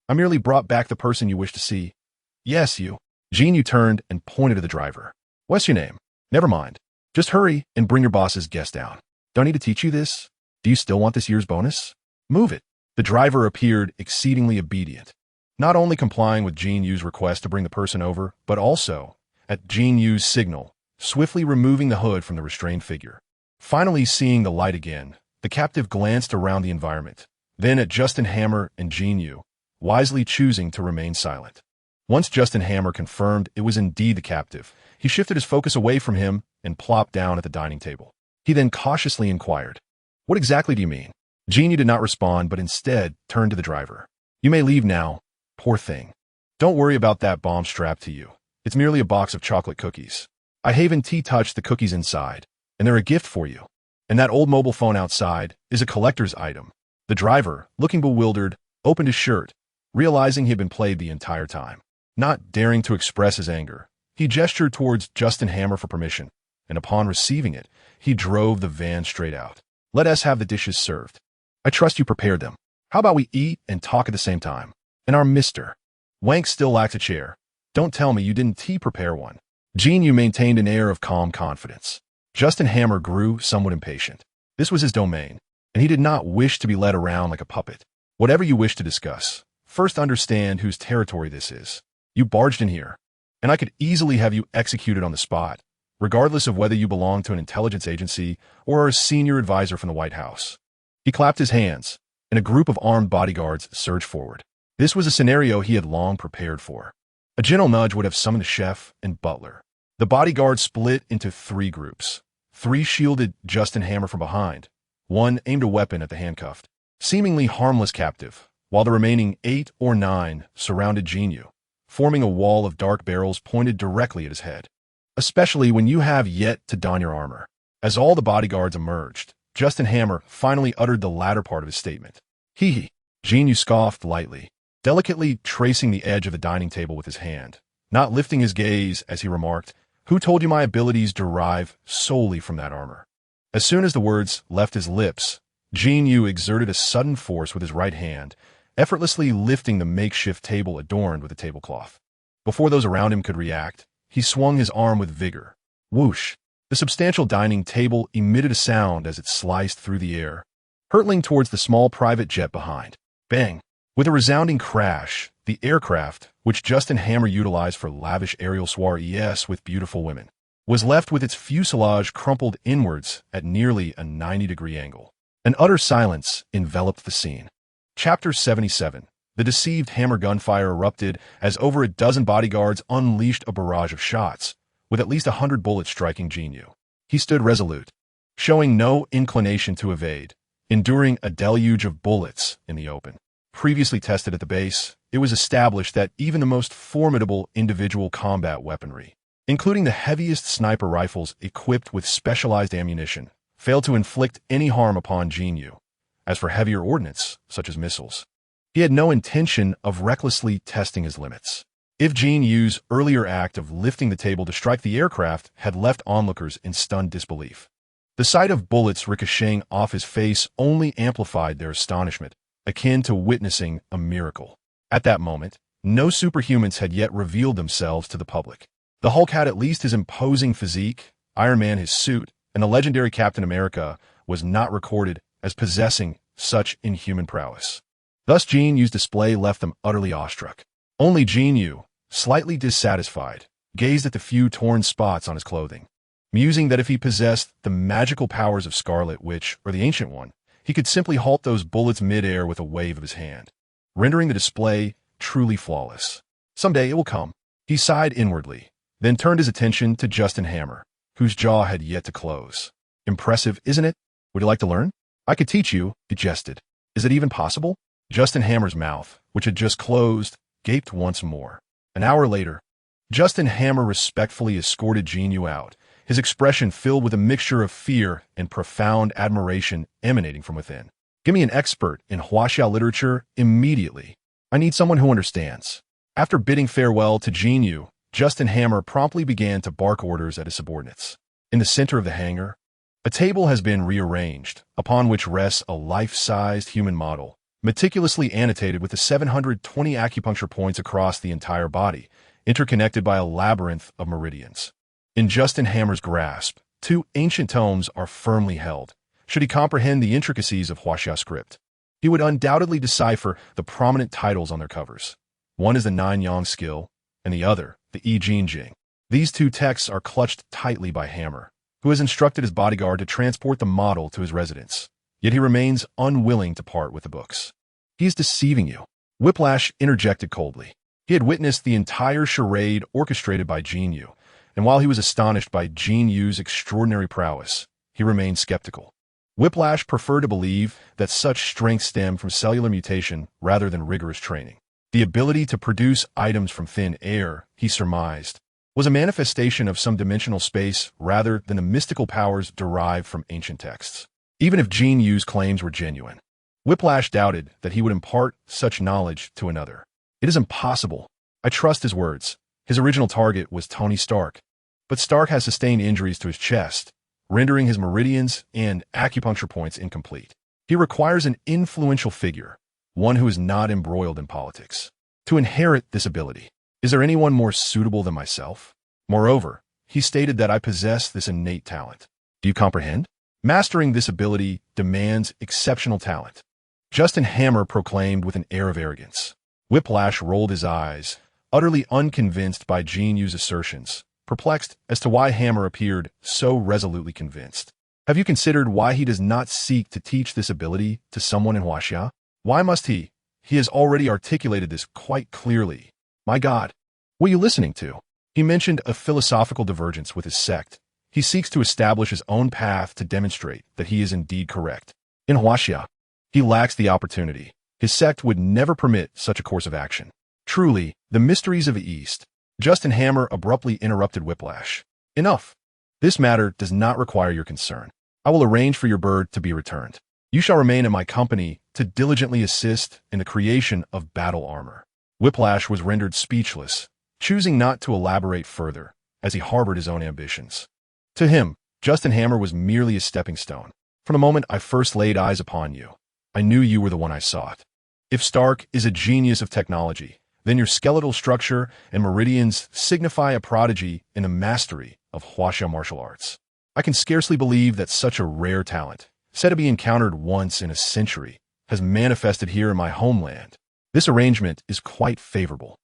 Speaker 1: I merely brought back the person you wish to see. Yes, you. Jin Yu turned and pointed to the driver. What's your name? Never mind. Just hurry and bring your boss's guest down. Don't need to teach you this? Do you still want this year's bonus? Move it. The driver appeared exceedingly obedient, not only complying with Jin Yu's request to bring the person over, but also, at Jin Yu's signal, swiftly removing the hood from the restrained figure. Finally seeing the light again, the captive glanced around the environment, then at Justin Hammer and Jin Yu, wisely choosing to remain silent. Once Justin Hammer confirmed it was indeed the captive, he shifted his focus away from him and plopped down at the dining table. He then cautiously inquired, "What exactly do you mean?" Jin Yu did not respond, but instead turned to the driver. "You may leave now. Poor thing. Don't worry about that bomb strapped to you. It's merely a box of chocolate cookies. I haven't touched the cookies inside, and they're a gift for you. And that old mobile phone outside is a collector's item." The driver, looking bewildered, opened his shirt, realizing he had been played the entire time. Not daring to express his anger, he gestured towards Justin Hammer for permission, and upon receiving it, he drove the van straight out. "Let us have the dishes served. I trust you prepared them. How about we eat and talk at the same time? And our mister. Wank still lacks a chair. Don't tell me you didn't prepare one." Jin Yu maintained an air of calm confidence. Justin Hammer grew somewhat impatient. This was his domain, and he did not wish to be led around like a puppet. "Whatever you wish to discuss, first understand whose territory this is. You barged in here, and I could easily have you executed on the spot, regardless of whether you belong to an intelligence agency or are a senior advisor from the White House." He clapped his hands, and a group of armed bodyguards surged forward. This was a scenario he had long prepared for. A gentle nudge would have summoned a chef and butler. The bodyguards split into 3 groups. 3 shielded Justin Hammer from behind. 1 aimed a weapon at the handcuffed, seemingly harmless captive, while the remaining 8 or 9 surrounded Jin Yu, forming a wall of dark barrels pointed directly at his head. Especially when you have yet to don your armor. As all the bodyguards emerged, Justin Hammer finally uttered the latter part of his statement. Hee hee. Jin Yu scoffed lightly, delicately tracing the edge of the dining table with his hand, not lifting his gaze as he remarked, "Who told you my abilities derive solely from that armor?" As soon as the words left his lips, Jin Yu exerted a sudden force with his right hand, effortlessly lifting the makeshift table adorned with a tablecloth. Before those around him could react, he swung his arm with vigor. Whoosh! The substantial dining table emitted a sound as it sliced through the air, hurtling towards the small private jet behind. Bang! With a resounding crash, the aircraft, which Justin Hammer utilized for lavish aerial soirees with beautiful women, was left with its fuselage crumpled inwards at nearly a 90-degree angle. An utter silence enveloped the scene. Chapter 77. The deceived Hammer gunfire erupted as over a dozen bodyguards unleashed a barrage of shots, with at least 100 bullets striking Jin Yu. He stood resolute, showing no inclination to evade, enduring a deluge of bullets in the open. Previously tested at the base, it was established that even the most formidable individual combat weaponry, including the heaviest sniper rifles equipped with specialized ammunition, failed to inflict any harm upon Jin Yu. As for heavier ordnance, such as missiles, he had no intention of recklessly testing his limits. If Jin Yu's earlier act of lifting the table to strike the aircraft had left onlookers in stunned disbelief, the sight of bullets ricocheting off his face only amplified their astonishment, akin to witnessing a miracle. At that moment, no superhumans had yet revealed themselves to the public. The Hulk had at least his imposing physique, Iron Man his suit, and the legendary Captain America was not recorded as possessing such inhuman prowess. Thus Jin Yu's display left them utterly awestruck. Only Jin Yu, slightly dissatisfied, gazed at the few torn spots on his clothing, musing that if he possessed the magical powers of Scarlet Witch or the Ancient One, he could simply halt those bullets mid-air with a wave of his hand, rendering the display truly flawless. Someday it will come. He sighed inwardly, then turned his attention to Justin Hammer, whose jaw had yet to close. Impressive, isn't it? Would you like to learn? I could teach you, he jested. Is it even possible? Justin Hammer's mouth, which had just closed, gaped once more. An hour later, Justin Hammer respectfully escorted Jin Yu out, his expression filled with a mixture of fear and profound admiration emanating from within. Give me an expert in Huaxia literature immediately. I need someone who understands. After bidding farewell to Jin Yu, Justin Hammer promptly began to bark orders at his subordinates. In the center of the hangar, a table has been rearranged, upon which rests a life-sized human model, meticulously annotated with the 720 acupuncture points across the entire body, interconnected by a labyrinth of meridians. In Justin Hammer's grasp, 2 ancient tomes are firmly held. Should he comprehend the intricacies of Huaxia script, he would undoubtedly decipher the prominent titles on their covers. One is the 9-Yang skill, and the other, the I Jin Jing. These 2 texts are clutched tightly by Hammer, who has instructed his bodyguard to transport the model to his residence. Yet he remains unwilling to part with the books. He is deceiving you. Whiplash interjected coldly. He had witnessed the entire charade orchestrated by Jin Yu, and while he was astonished by Jin Yu's extraordinary prowess, he remained skeptical. Whiplash preferred to believe that such strength stemmed from cellular mutation rather than rigorous training. The ability to produce items from thin air, he surmised, was a manifestation of some dimensional space rather than the mystical powers derived from ancient texts. Even if Jin Yu's claims were genuine, Whiplash doubted that he would impart such knowledge to another. It is impossible. I trust his words. His original target was Tony Stark, but Stark has sustained injuries to his chest, rendering his meridians and acupuncture points incomplete. He requires an influential figure, one who is not embroiled in politics, to inherit this ability. Is there anyone more suitable than myself? Moreover, he stated that I possess this innate talent. Do you comprehend? Mastering this ability demands exceptional talent. Justin Hammer proclaimed with an air of arrogance. Whiplash rolled his eyes, utterly unconvinced by Jin Yu's assertions, perplexed as to why Hammer appeared so resolutely convinced. Have you considered why he does not seek to teach this ability to someone in Huaxia? Why must he? He has already articulated this quite clearly. My God, what are you listening to? He mentioned a philosophical divergence with his sect. He seeks to establish his own path to demonstrate that he is indeed correct. In Huaxia, he lacks the opportunity. His sect would never permit such a course of action. Truly, the mysteries of the East. Justin Hammer abruptly interrupted Whiplash. Enough. This matter does not require your concern. I will arrange for your bird to be returned. You shall remain in my company to diligently assist in the creation of battle armor. Whiplash was rendered speechless, choosing not to elaborate further, as he harbored his own ambitions. To him, Justin Hammer was merely a stepping stone. From the moment I first laid eyes upon you, I knew you were the one I sought. If Stark is a genius of technology, Then your skeletal structure and meridians signify a prodigy in the mastery of Huaxia martial arts. I can scarcely believe that such a rare talent, said to be encountered once in a century, has manifested here in my homeland. This arrangement is quite favorable.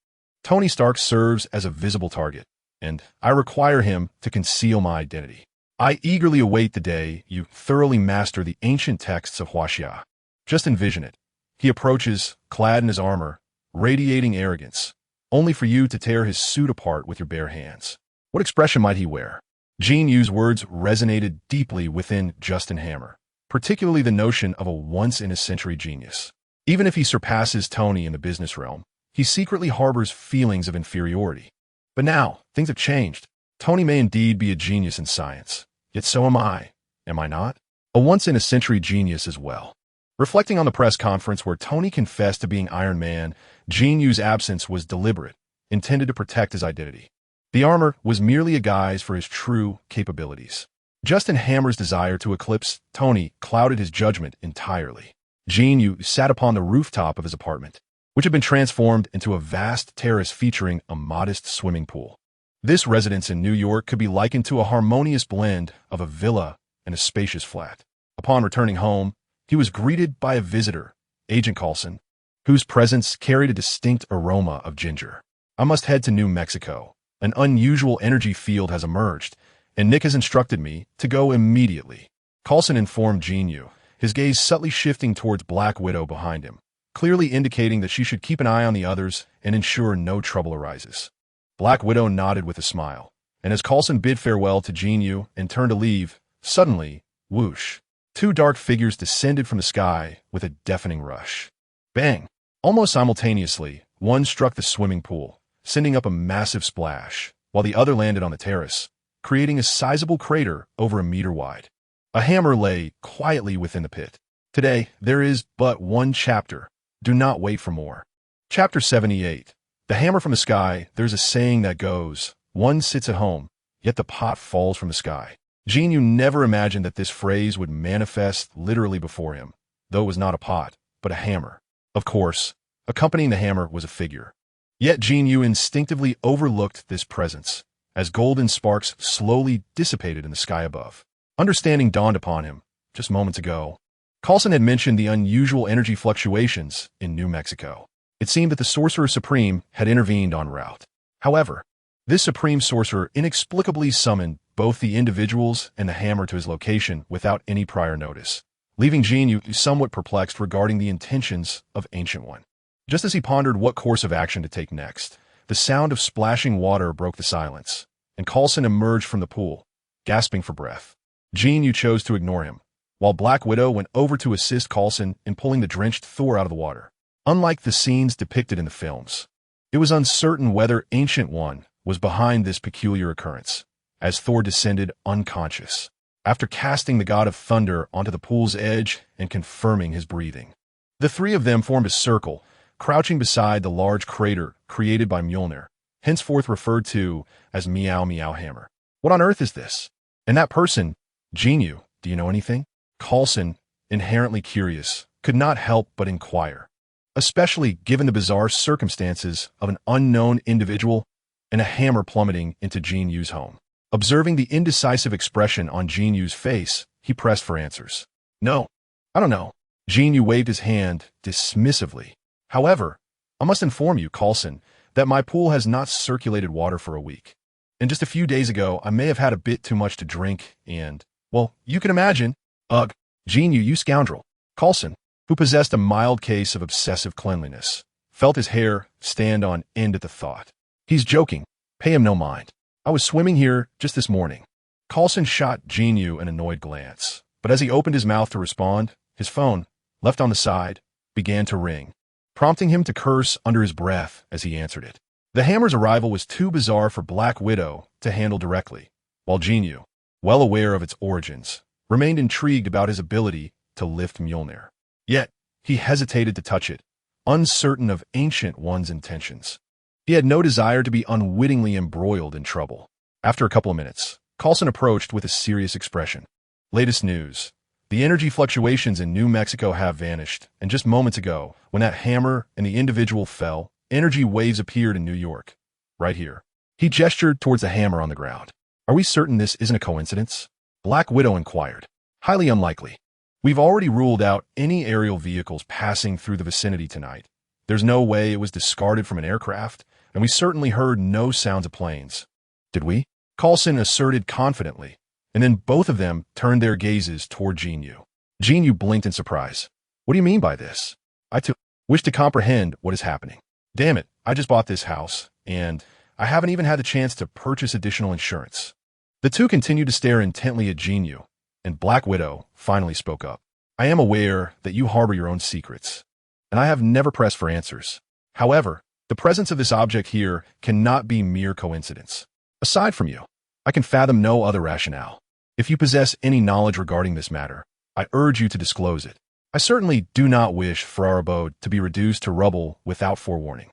Speaker 1: Tony Stark serves as a visible target, and I require him to conceal my identity. I eagerly await the day you thoroughly master the ancient texts of Huaxia. Just envision it. He approaches, clad in his armor, radiating arrogance, only for you to tear his suit apart with your bare hands. What expression might he wear? Jin Yu's words resonated deeply within Justin Hammer, particularly the notion of a once-in-a-century genius. Even if he surpasses Tony in the business realm, he secretly harbors feelings of inferiority. But now, things have changed. Tony may indeed be a genius in science, yet so am I not? A once-in-a-century genius as well. Reflecting on the press conference where Tony confessed to being Iron Man, Jin Yu's absence was deliberate, intended to protect his identity. The armor was merely a guise for his true capabilities. Justin Hammer's desire to eclipse Tony clouded his judgment entirely. Jin Yu sat upon the rooftop of his apartment, which had been transformed into a vast terrace featuring a modest swimming pool. This residence in New York could be likened to a harmonious blend of a villa and a spacious flat. Upon returning home, he was greeted by a visitor, Agent Coulson, whose presence carried a distinct aroma of ginger. I must head to New Mexico. An unusual energy field has emerged, and Nick has instructed me to go immediately. Coulson informed Jin Yu, his gaze subtly shifting towards Black Widow behind him, clearly indicating that she should keep an eye on the others and ensure no trouble arises. Black Widow nodded with a smile, and as Coulson bid farewell to Jin Yu and turned to leave, suddenly, whoosh, two dark figures descended from the sky with a deafening rush. Bang! Almost simultaneously, one struck the swimming pool, sending up a massive splash, while the other landed on the terrace, creating a sizable crater over a meter wide. A hammer lay quietly within the pit. Today, there is but one chapter. Do not wait for more. Chapter 78. The hammer from the sky. There's a saying that goes, one sits at home, yet the pot falls from the sky. Jin Yu never imagined that this phrase would manifest literally before him, though it was not a pot, but a hammer. Of course, accompanying the hammer was a figure. Yet Jin Yu instinctively overlooked this presence, as golden sparks slowly dissipated in the sky above. Understanding dawned upon him, just moments ago. Coulson had mentioned the unusual energy fluctuations in New Mexico. It seemed that the Sorcerer Supreme had intervened en route. However, this Supreme Sorcerer inexplicably summoned both the individuals and the hammer to his location without any prior notice, leaving Jin Yu somewhat perplexed regarding the intentions of Ancient One. Just as he pondered what course of action to take next, the sound of splashing water broke the silence, and Coulson emerged from the pool, gasping for breath. Jin Yu chose to ignore him, while Black Widow went over to assist Coulson in pulling the drenched Thor out of the water. Unlike the scenes depicted in the films, it was uncertain whether Ancient One was behind this peculiar occurrence, as Thor descended unconscious, after casting the god of thunder onto the pool's edge and confirming his breathing. The three of them formed a circle, crouching beside the large crater created by Mjolnir, henceforth referred to as Meow Meow Hammer. What on earth is this? And that person, Jin Yu, do you know anything? Coulson, inherently curious, could not help but inquire, especially given the bizarre circumstances of an unknown individual and a hammer plummeting into Jin Yu's home. Observing the indecisive expression on Jin Yu's face, he pressed for answers. No, I don't know. Jin Yu waved his hand dismissively. However, I must inform you, Coulson, that my pool has not circulated water for a week. And just a few days ago, I may have had a bit too much to drink and, well, you can imagine. Ugh, Jin Yu, you scoundrel. Coulson, who possessed a mild case of obsessive cleanliness, felt his hair stand on end at the thought. He's joking. Pay him no mind. I was swimming here just this morning. Coulson shot Jin Yu an annoyed glance, but as he opened his mouth to respond, his phone, left on the side, began to ring, prompting him to curse under his breath as he answered it. The hammer's arrival was too bizarre for Black Widow to handle directly, while Jin Yu, well aware of its origins, remained intrigued about his ability to lift Mjolnir. Yet, he hesitated to touch it, uncertain of Ancient One's intentions. He had no desire to be unwittingly embroiled in trouble. After a couple of minutes, Coulson approached with a serious expression. Latest news. The energy fluctuations in New Mexico have vanished, and just moments ago, when that hammer and the individual fell, energy waves appeared in New York. Right here. He gestured towards the hammer on the ground. Are we certain this isn't a coincidence? Black Widow inquired. Highly unlikely. We've already ruled out any aerial vehicles passing through the vicinity tonight. There's no way it was discarded from an aircraft, and we certainly heard no sounds of planes. Did we? Coulson asserted confidently, and then both of them turned their gazes toward Jin Yu. Jin Yu blinked in surprise. What do you mean by this? I too wish to comprehend what is happening. Damn it, I just bought this house, and I haven't even had the chance to purchase additional insurance. The two continued to stare intently at Jin Yu, and Black Widow finally spoke up. I am aware that you harbor your own secrets, and I have never pressed for answers. However, the presence of this object here cannot be mere coincidence. Aside from you, I can fathom no other rationale. If you possess any knowledge regarding this matter, I urge you to disclose it. I certainly do not wish for our abode to be reduced to rubble without forewarning.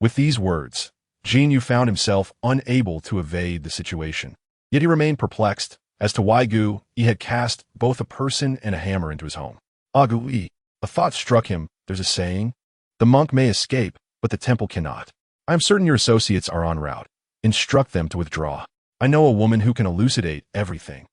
Speaker 1: With these words, Jin Yu found himself unable to evade the situation. Yet he remained perplexed as to why Gu Yi had cast both a person and a hammer into his home. Gu Yi, a thought struck him. There's a saying, the monk may escape, but the temple cannot. I am certain your associates are en route. Instruct them to withdraw. I know a woman who can elucidate everything,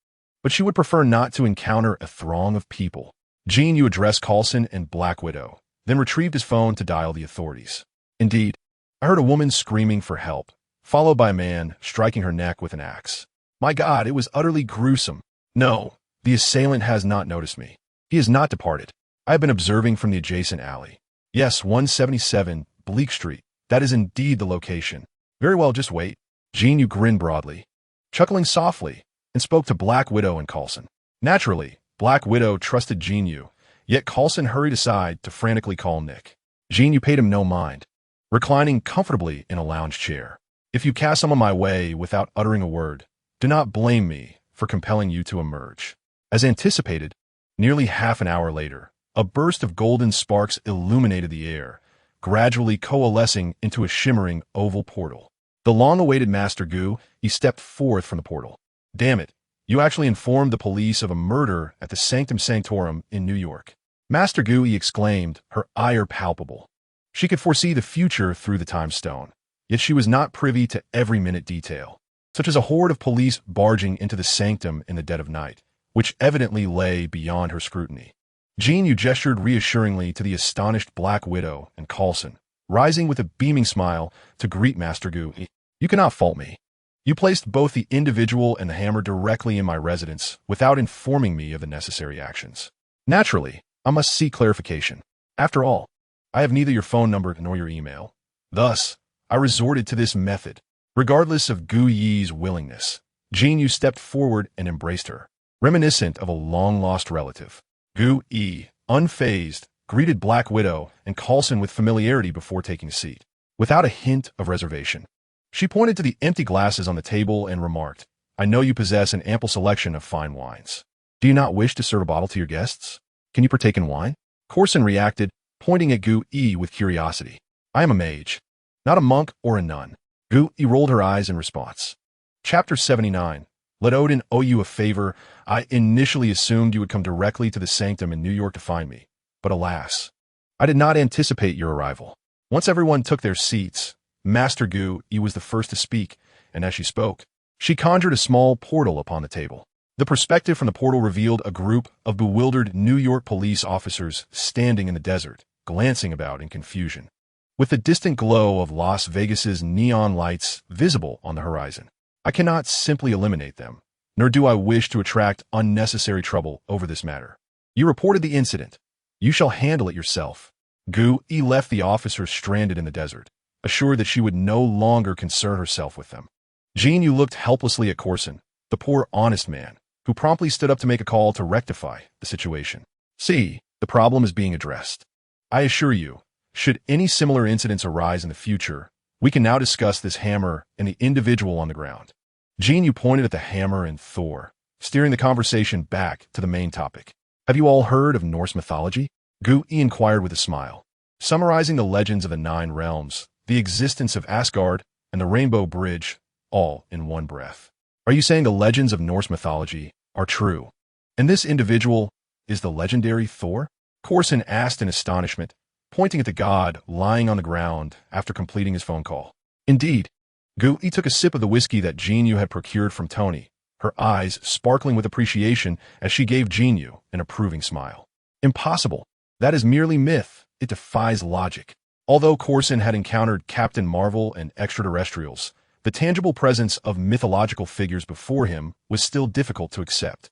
Speaker 1: but she would prefer not to encounter a throng of people. Jin Yu addressed Coulson and Black Widow, then retrieved his phone to dial the authorities. Indeed, I heard a woman screaming for help, followed by a man striking her neck with an axe. My God, it was utterly gruesome. No, the assailant has not noticed me. He has not departed. I have been observing from the adjacent alley. Yes, 177, Bleak Street. That is indeed the location. Very well, just wait. Jin Yu grinned broadly, chuckling softly, and spoke to Black Widow and Coulson. Naturally, Black Widow trusted Jin Yu, yet Coulson hurried aside to frantically call Nick. Jin Yu paid him no mind, reclining comfortably in a lounge chair. If you cast someone my way without uttering a word, do not blame me for compelling you to emerge. As anticipated, nearly half an hour later, a burst of golden sparks illuminated the air, gradually coalescing into a shimmering oval portal. The long-awaited Master Gu, he stepped forth from the portal. Damn it, you actually informed the police of a murder at the Sanctum Sanctorum in New York. Master Gu, he exclaimed, her ire palpable. She could foresee the future through the time stone, yet she was not privy to every minute detail, such as a horde of police barging into the sanctum in the dead of night, which evidently lay beyond her scrutiny. Jin Yu gestured reassuringly to the astonished Black Widow and Coulson, rising with a beaming smile to greet Master Gu. You cannot fault me. You placed both the individual and the hammer directly in my residence without informing me of the necessary actions. Naturally, I must seek clarification. After all, I have neither your phone number nor your email. Thus, I resorted to this method. Regardless of Gu Yi's willingness, Jin Yu stepped forward and embraced her, reminiscent of a long-lost relative. Gu Yi, unfazed, greeted Black Widow and Coulson with familiarity before taking a seat, without a hint of reservation. She pointed to the empty glasses on the table and remarked, I know you possess an ample selection of fine wines. Do you not wish to serve a bottle to your guests? Can you partake in wine? Coulson reacted, pointing at Gu Yi with curiosity. I am a mage, not a monk or a nun. Gu Yi rolled her eyes in response. Chapter 79. Let Odin owe you a favor. I initially assumed you would come directly to the sanctum in New York to find me, but alas, I did not anticipate your arrival. Once everyone took their seats, Master Gu Yi was the first to speak, and as she spoke, she conjured a small portal upon the table. The perspective from the portal revealed a group of bewildered New York police officers standing in the desert, glancing about in confusion, with the distant glow of Las Vegas's neon lights visible on the horizon. I cannot simply eliminate them, nor do I wish to attract unnecessary trouble over this matter. You reported the incident. You shall handle it yourself. Gu Yi left the officers stranded in the desert, assured that she would no longer concern herself with them. Jin Yu looked helplessly at Coulson, the poor honest man, who promptly stood up to make a call to rectify the situation. See, the problem is being addressed. I assure you, should any similar incidents arise in the future, we can now discuss this hammer and the individual on the ground. Jin Yu pointed at the hammer and Thor, steering the conversation back to the main topic. Have you all heard of Norse mythology? Gu Yi inquired with a smile, summarizing the legends of the 9 realms, the existence of Asgard, and the Rainbow Bridge, all in one breath. Are you saying the legends of Norse mythology are true, and this individual is the legendary Thor? Coulson asked in astonishment, pointing at the god lying on the ground after completing his phone call. Indeed, Gu took a sip of the whiskey that Jin Yu had procured from Tony, her eyes sparkling with appreciation as she gave Jin Yu an approving smile. Impossible. That is merely myth. It defies logic. Although Corson had encountered Captain Marvel and extraterrestrials, the tangible presence of mythological figures before him was still difficult to accept.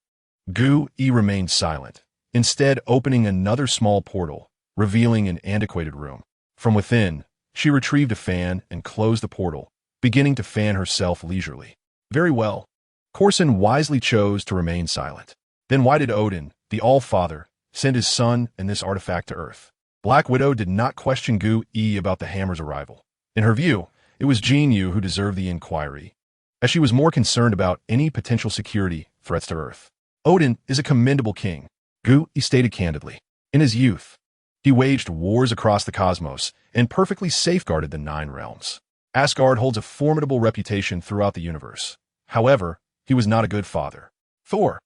Speaker 1: Gu remained silent, instead opening another small portal, revealing an antiquated room. From within, she retrieved a fan and closed the portal, beginning to fan herself leisurely. Very well. Corson wisely chose to remain silent. Then why did Odin, the All-Father, send his son and this artifact to Earth? Black Widow did not question Gu about the hammer's arrival. In her view, it was Jin Yu who deserved the inquiry, as she was more concerned about any potential security threats to Earth. Odin is a commendable king, Gu stated candidly. In his youth, he waged wars across the cosmos and perfectly safeguarded the 9 realms. Asgard holds a formidable reputation throughout the universe. However, he was not a good father. Thor,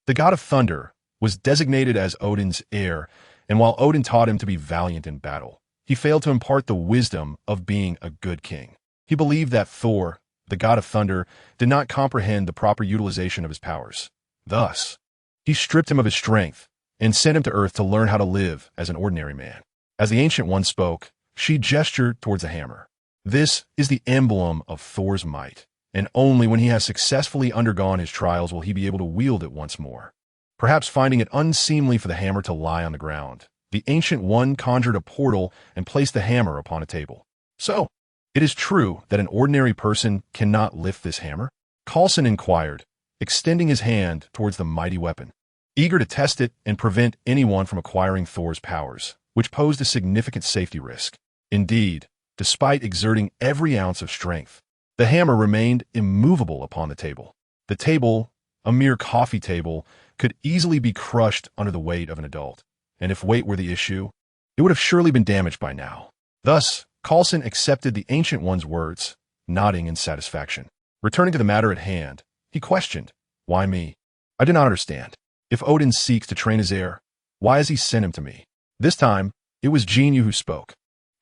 Speaker 1: the god of thunder, was designated as Odin's heir, and while Odin taught him to be valiant in battle, he failed to impart the wisdom of being a good king. He believed that Thor, the god of thunder, did not comprehend the proper utilization of his powers. Thus, he stripped him of his strength and sent him to Earth to learn how to live as an ordinary man. As the Ancient One spoke, she gestured towards the hammer. This is the emblem of Thor's might, and only when he has successfully undergone his trials will he be able to wield it once more. Perhaps finding it unseemly for the hammer to lie on the ground, the Ancient One conjured a portal and placed the hammer upon a table. So, it is true that an ordinary person cannot lift this hammer? Coulson inquired, extending his hand towards the mighty weapon, eager to test it and prevent anyone from acquiring Thor's powers, which posed a significant safety risk. Indeed, despite exerting every ounce of strength, the hammer remained immovable upon the table. The table, a mere coffee table, could easily be crushed under the weight of an adult, and if weight were the issue, it would have surely been damaged by now. Thus, Coulson accepted the Ancient One's words, nodding in satisfaction. Returning to the matter at hand, he questioned, "Why me? I do not understand. If Odin seeks to train his heir, why has he sent him to me?" This time, it was Jin Yu who spoke,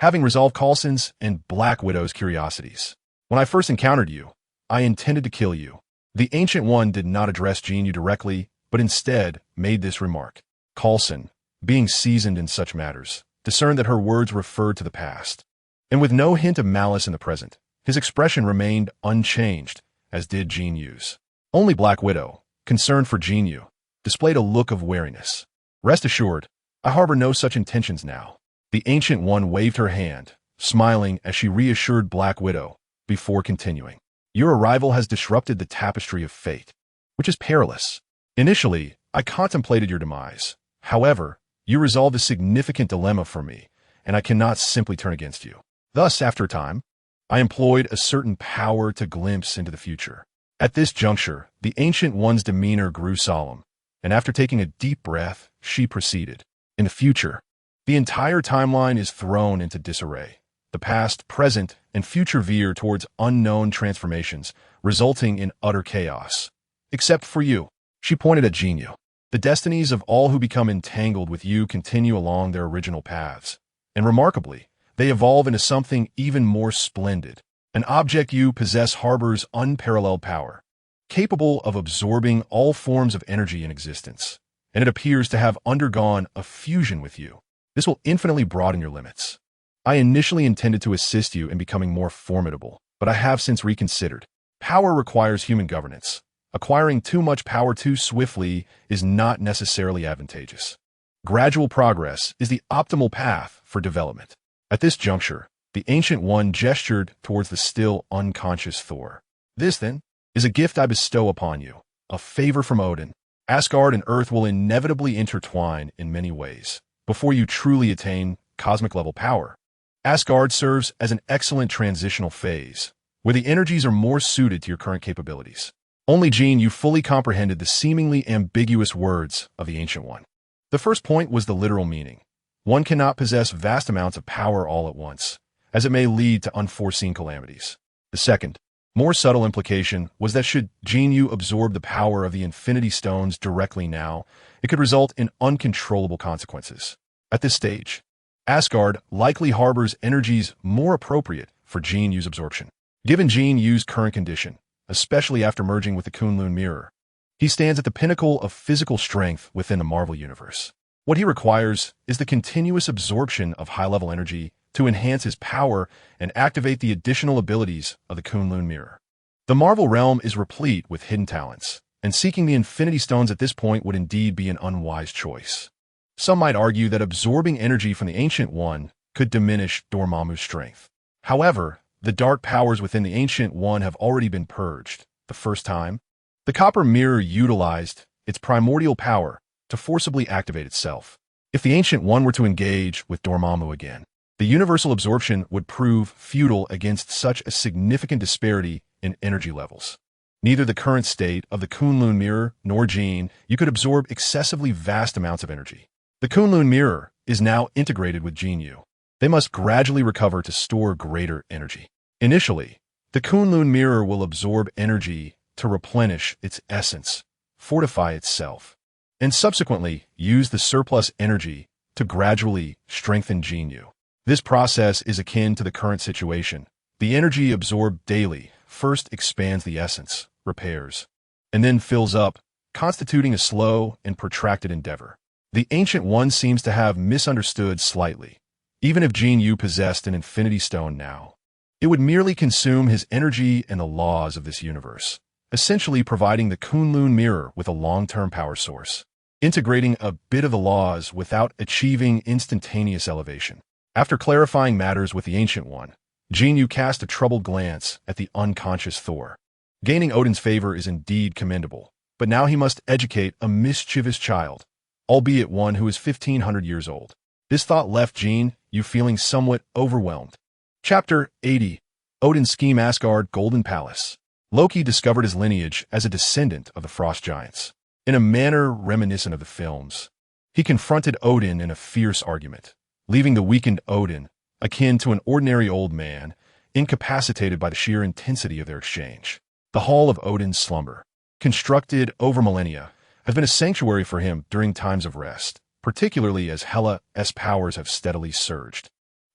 Speaker 1: having resolved Coulson's and Black Widow's curiosities. "When I first encountered you, I intended to kill you." The Ancient One did not address Jin Yu directly, but instead made this remark. Coulson, being seasoned in such matters, discerned that her words referred to the past. And with no hint of malice in the present, his expression remained unchanged, as did Jin Yu's. Only Black Widow, concerned for Jin Yu, displayed a look of wariness. "Rest assured, I harbor no such intentions now." The Ancient One waved her hand, smiling as she reassured Black Widow, before continuing. "Your arrival has disrupted the tapestry of fate, which is perilous. Initially, I contemplated your demise. However, you resolved a significant dilemma for me, and I cannot simply turn against you. Thus, after a time, I employed a certain power to glimpse into the future." At this juncture, the Ancient One's demeanor grew solemn, and after taking a deep breath, she proceeded. "In the future, the entire timeline is thrown into disarray. The past, present, and future veer towards unknown transformations, resulting in utter chaos. Except for you." She pointed at Jin Yu. "The destinies of all who become entangled with you continue along their original paths, and remarkably, they evolve into something even more splendid. An object you possess harbors unparalleled power, capable of absorbing all forms of energy in existence, and it appears to have undergone a fusion with you. This will infinitely broaden your limits. I initially intended to assist you in becoming more formidable, but I have since reconsidered. Power requires human governance. Acquiring too much power too swiftly is not necessarily advantageous. Gradual progress is the optimal path for development." At this juncture, the Ancient One gestured towards the still unconscious Thor. "This, then, is a gift I bestow upon you, a favor from Odin. Asgard and Earth will inevitably intertwine in many ways before you truly attain cosmic-level power. Asgard serves as an excellent transitional phase, where the energies are more suited to your current capabilities." Only Jin Yu fully comprehended the seemingly ambiguous words of the Ancient One. The first point was the literal meaning. One cannot possess vast amounts of power all at once, as it may lead to unforeseen calamities. The second, more subtle implication was that should Jin Yu absorb the power of the Infinity Stones directly now, it could result in uncontrollable consequences. At this stage, Asgard likely harbors energies more appropriate for Jin Yu's absorption. Given Jin Yu's current condition, especially after merging with the Kunlun mirror, he stands at the pinnacle of physical strength within the Marvel Universe. What he requires is the continuous absorption of high-level energy to enhance his power and activate the additional abilities of the Kunlun mirror. The Marvel realm is replete with hidden talents, and seeking the Infinity Stones at this point would indeed be an unwise choice. Some might argue that absorbing energy from the Ancient One could diminish Dormammu's strength. However, the dark powers within the Ancient One have already been purged. The first time, the Copper Mirror utilized its primordial power to forcibly activate itself. If the Ancient One were to engage with Dormammu again, the universal absorption would prove futile against such a significant disparity in energy levels. Neither the current state of the Kunlun mirror nor Jin Yu could absorb excessively vast amounts of energy. The Kunlun mirror is now integrated with Jin Yu. They must gradually recover to store greater energy. Initially, the Kunlun mirror will absorb energy to replenish its essence, fortify itself, and subsequently use the surplus energy to gradually strengthen Jin Yu. This process is akin to the current situation. The energy absorbed daily first expands the essence, repairs, and then fills up, constituting a slow and protracted endeavor. The Ancient One seems to have misunderstood slightly. Even if Jin Yu possessed an Infinity Stone now, it would merely consume his energy and the laws of this universe, essentially providing the Kunlun mirror with a long-term power source, integrating a bit of the laws without achieving instantaneous elevation. After clarifying matters with the Ancient One, Jin Yu cast a troubled glance at the unconscious Thor. Gaining Odin's favor is indeed commendable, but now he must educate a mischievous child, albeit one who is 1,500 years old. This thought left Jin Yu feeling somewhat overwhelmed. Chapter 80. Odin's Scheme. Asgard Golden Palace. Loki discovered his lineage as a descendant of the Frost Giants. In a manner reminiscent of the films, he confronted Odin in a fierce argument, leaving the weakened Odin akin to an ordinary old man, incapacitated by the sheer intensity of their exchange. The Hall of Odin's Slumber, constructed over millennia, has been a sanctuary for him during times of rest, particularly as Hela's powers have steadily surged.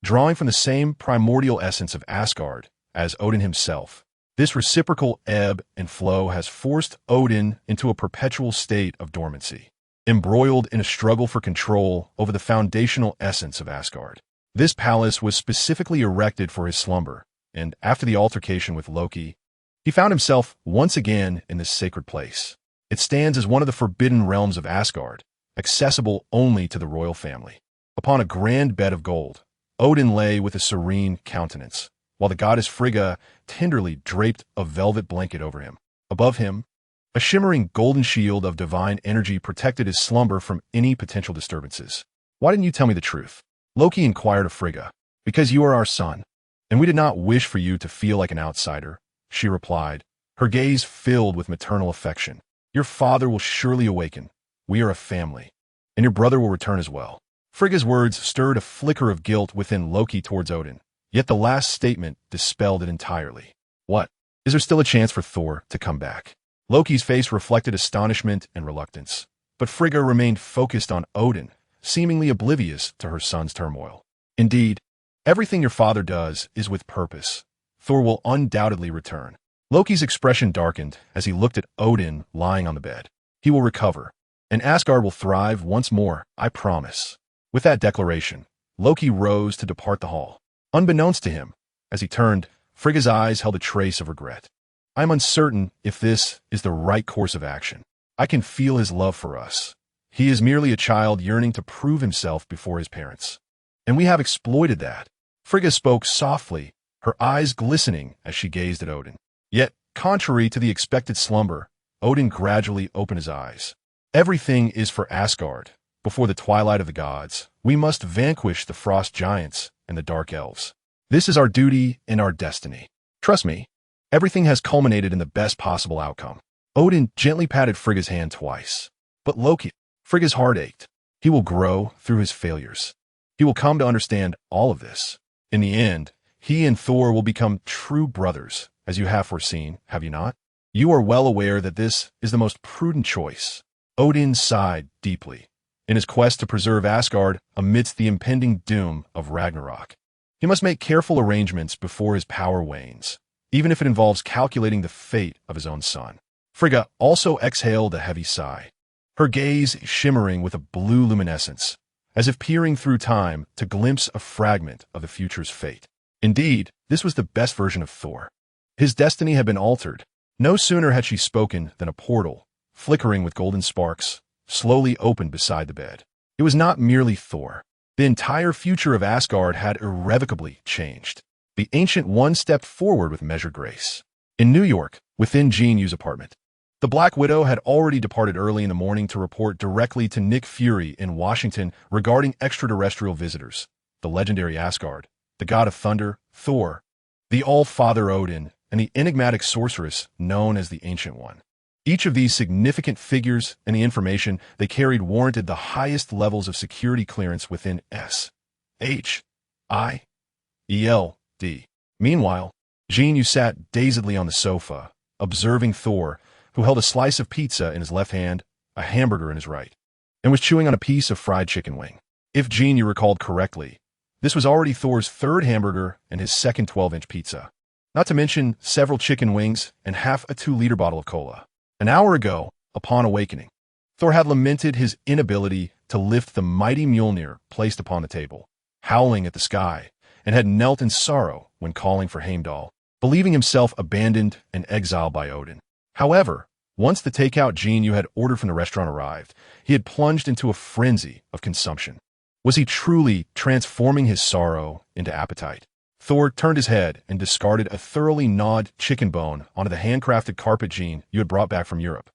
Speaker 1: Drawing from the same primordial essence of Asgard as Odin himself, this reciprocal ebb and flow has forced Odin into a perpetual state of dormancy, embroiled in a struggle for control over the foundational essence of Asgard. This palace was specifically erected for his slumber, and after the altercation with Loki, he found himself once again in this sacred place. It stands as one of the forbidden realms of Asgard, accessible only to the royal family. Upon a grand bed of gold, Odin lay with a serene countenance, while the goddess Frigga tenderly draped a velvet blanket over him. Above him, a shimmering golden shield of divine energy protected his slumber from any potential disturbances. "Why didn't you tell me the truth?" Loki inquired of Frigga. "Because you are our son, and we did not wish for you to feel like an outsider," she replied, her gaze filled with maternal affection. "Your father will surely awaken. We are a family, and your brother will return as well." Frigga's words stirred a flicker of guilt within Loki towards Odin, yet the last statement dispelled it entirely. "What? Is there still a chance for Thor to come back?" Loki's face reflected astonishment and reluctance, but Frigga remained focused on Odin, seemingly oblivious to her son's turmoil. "Indeed, everything your father does is with purpose. Thor will undoubtedly return." Loki's expression darkened as he looked at Odin lying on the bed. "He will recover, and Asgard will thrive once more, I promise." With that declaration, Loki rose to depart the hall. Unbeknownst to him, as he turned, Frigga's eyes held a trace of regret. "I am uncertain if this is the right course of action. I can feel his love for us. He is merely a child yearning to prove himself before his parents. And we have exploited that." Frigga spoke softly, her eyes glistening as she gazed at Odin. Yet, contrary to the expected slumber, Odin gradually opened his eyes. "Everything is for Asgard. Before the twilight of the gods, we must vanquish the Frost Giants and the Dark Elves. This is our duty and our destiny. Trust me, everything has culminated in the best possible outcome." Odin gently patted Frigga's hand twice. But Loki, Frigga's heart ached. He will grow through his failures. He will come to understand all of this. In the end, he and Thor will become true brothers, as you have foreseen, have you not? You are well aware that this is the most prudent choice. Odin sighed deeply, in his quest to preserve Asgard amidst the impending doom of Ragnarok. He must make careful arrangements before his power wanes, even if it involves calculating the fate of his own son. Frigga also exhaled a heavy sigh, her gaze shimmering with a blue luminescence, as if peering through time to glimpse a fragment of the future's fate. Indeed, this was the best version of Thor. His destiny had been altered. No sooner had she spoken than a portal, flickering with golden sparks, slowly opened beside the bed. It was not merely Thor. The entire future of Asgard had irrevocably changed. The Ancient One stepped forward with measured grace. In New York, within Jin Yu's apartment, the Black Widow had already departed early in the morning to report directly to Nick Fury in Washington regarding extraterrestrial visitors, the legendary Asgard, the god of thunder, Thor, the All-Father Odin, and the enigmatic sorceress known as the Ancient One. Each of these significant figures and the information they carried warranted the highest levels of security clearance within S.H.I.E.L.D. Meanwhile, Jin Yu sat dazedly on the sofa, observing Thor, who held a slice of pizza in his left hand, a hamburger in his right, and was chewing on a piece of fried chicken wing. If Jin Yu recalled correctly, this was already Thor's third hamburger and his second 12-inch pizza, not to mention several chicken wings and half a 2-liter bottle of cola. An hour ago, upon awakening, Thor had lamented his inability to lift the mighty Mjolnir placed upon the table, howling at the sky, and had knelt in sorrow when calling for Heimdall, believing himself abandoned and exiled by Odin. However, once the takeout Jin Yu had ordered from the restaurant arrived, he had plunged into a frenzy of consumption. Was he truly transforming his sorrow into appetite? Thor turned his head and discarded a thoroughly gnawed chicken bone onto the handcrafted carpet Jin Yu had brought back from Europe,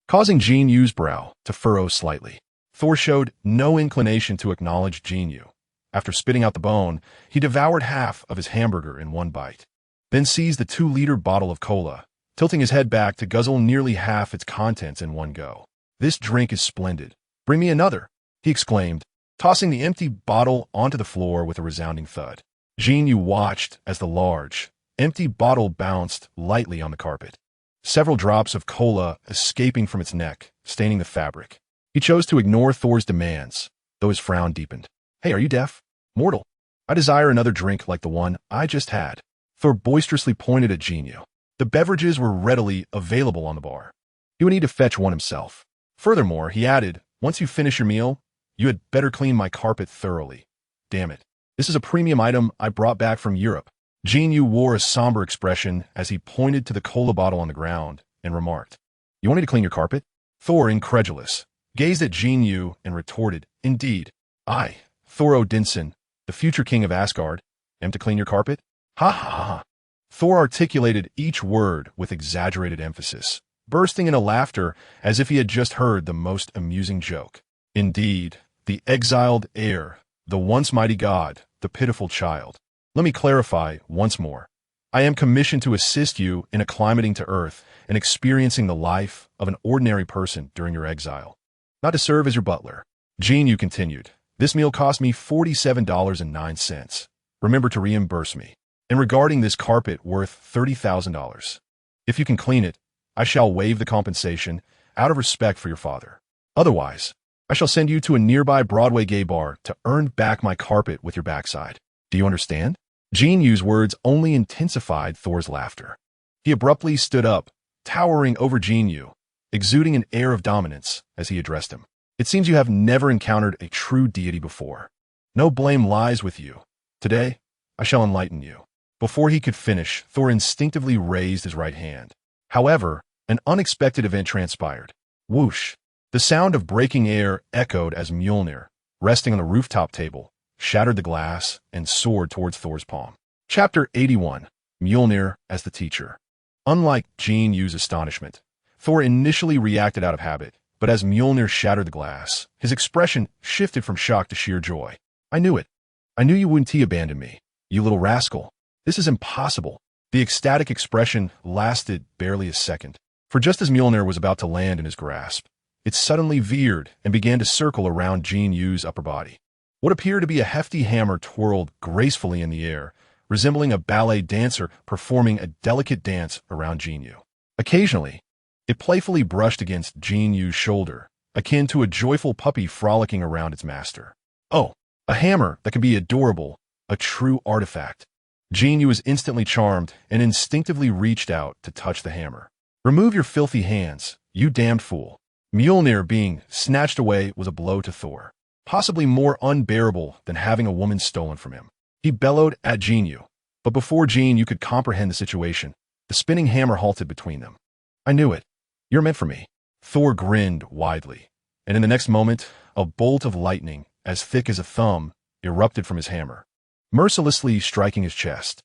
Speaker 1: causing Jin Yu's brow to furrow slightly. Thor showed no inclination to acknowledge Jin Yu. After spitting out the bone, he devoured half of his hamburger in one bite, then seized the 2-liter bottle of cola, tilting his head back to guzzle nearly half its contents in one go. "This drink is splendid. Bring me another," he exclaimed, tossing the empty bottle onto the floor with a resounding thud. Jin Yu watched as the large, empty bottle bounced lightly on the carpet, several drops of cola escaping from its neck, staining the fabric. He chose to ignore Thor's demands, though his frown deepened. "Hey, are you deaf? Mortal, I desire another drink like the one I just had." Thor boisterously pointed at Jin Yu. The beverages were readily available on the bar. He would need to fetch one himself. Furthermore, he added, "Once you finish your meal, you had better clean my carpet thoroughly. Damn it. This is a premium item I brought back from Europe." Jin Yu wore a somber expression as he pointed to the cola bottle on the ground and remarked, "You want me to clean your carpet?" Thor, incredulous, gazed at Jin Yu and retorted, "Indeed, I, Thor Odinson, the future king of Asgard, am to clean your carpet? Ha ha ha." Thor articulated each word with exaggerated emphasis, bursting into laughter as if he had just heard the most amusing joke. "Indeed, the exiled heir, the once mighty god, the pitiful child. Let me clarify once more. I am commissioned to assist you in acclimating to Earth and experiencing the life of an ordinary person during your exile, not to serve as your butler." Jin Yu continued, "This meal cost me $47.09. Remember to reimburse me. And regarding this carpet worth $30,000, if you can clean it, I shall waive the compensation out of respect for your father. Otherwise, I shall send you to a nearby Broadway gay bar to earn back my carpet with your backside. Do you understand?" Jin Yu's words only intensified Thor's laughter. He abruptly stood up, towering over Jin Yu, exuding an air of dominance as he addressed him. "It seems you have never encountered a true deity before. No blame lies with you. Today, I shall enlighten you." Before he could finish, Thor instinctively raised his right hand. However, an unexpected event transpired. Whoosh! The sound of breaking air echoed as Mjolnir, resting on the rooftop table, shattered the glass and soared towards Thor's palm. Chapter 81. Mjolnir as the Teacher. Unlike Jin Yu's astonishment, Thor initially reacted out of habit, but as Mjolnir shattered the glass, his expression shifted from shock to sheer joy. "I knew it. I knew you wouldn't abandon me, you little rascal. This is impossible." The ecstatic expression lasted barely a second, for just as Mjolnir was about to land in his grasp, it suddenly veered and began to circle around Jin Yu's upper body. What appeared to be a hefty hammer twirled gracefully in the air, resembling a ballet dancer performing a delicate dance around Jin Yu. Occasionally, it playfully brushed against Jin Yu's shoulder, akin to a joyful puppy frolicking around its master. Oh, a hammer that can be adorable, a true artifact. Jin Yu was instantly charmed and instinctively reached out to touch the hammer. "Remove your filthy hands, you damned fool." Mjolnir being snatched away was a blow to Thor, possibly more unbearable than having a woman stolen from him. He bellowed at Jin Yu, but before Jin Yu could comprehend the situation, the spinning hammer halted between them. "I knew it. You're meant for me." Thor grinned widely, and in the next moment, a bolt of lightning, as thick as a thumb, erupted from his hammer, mercilessly striking his chest.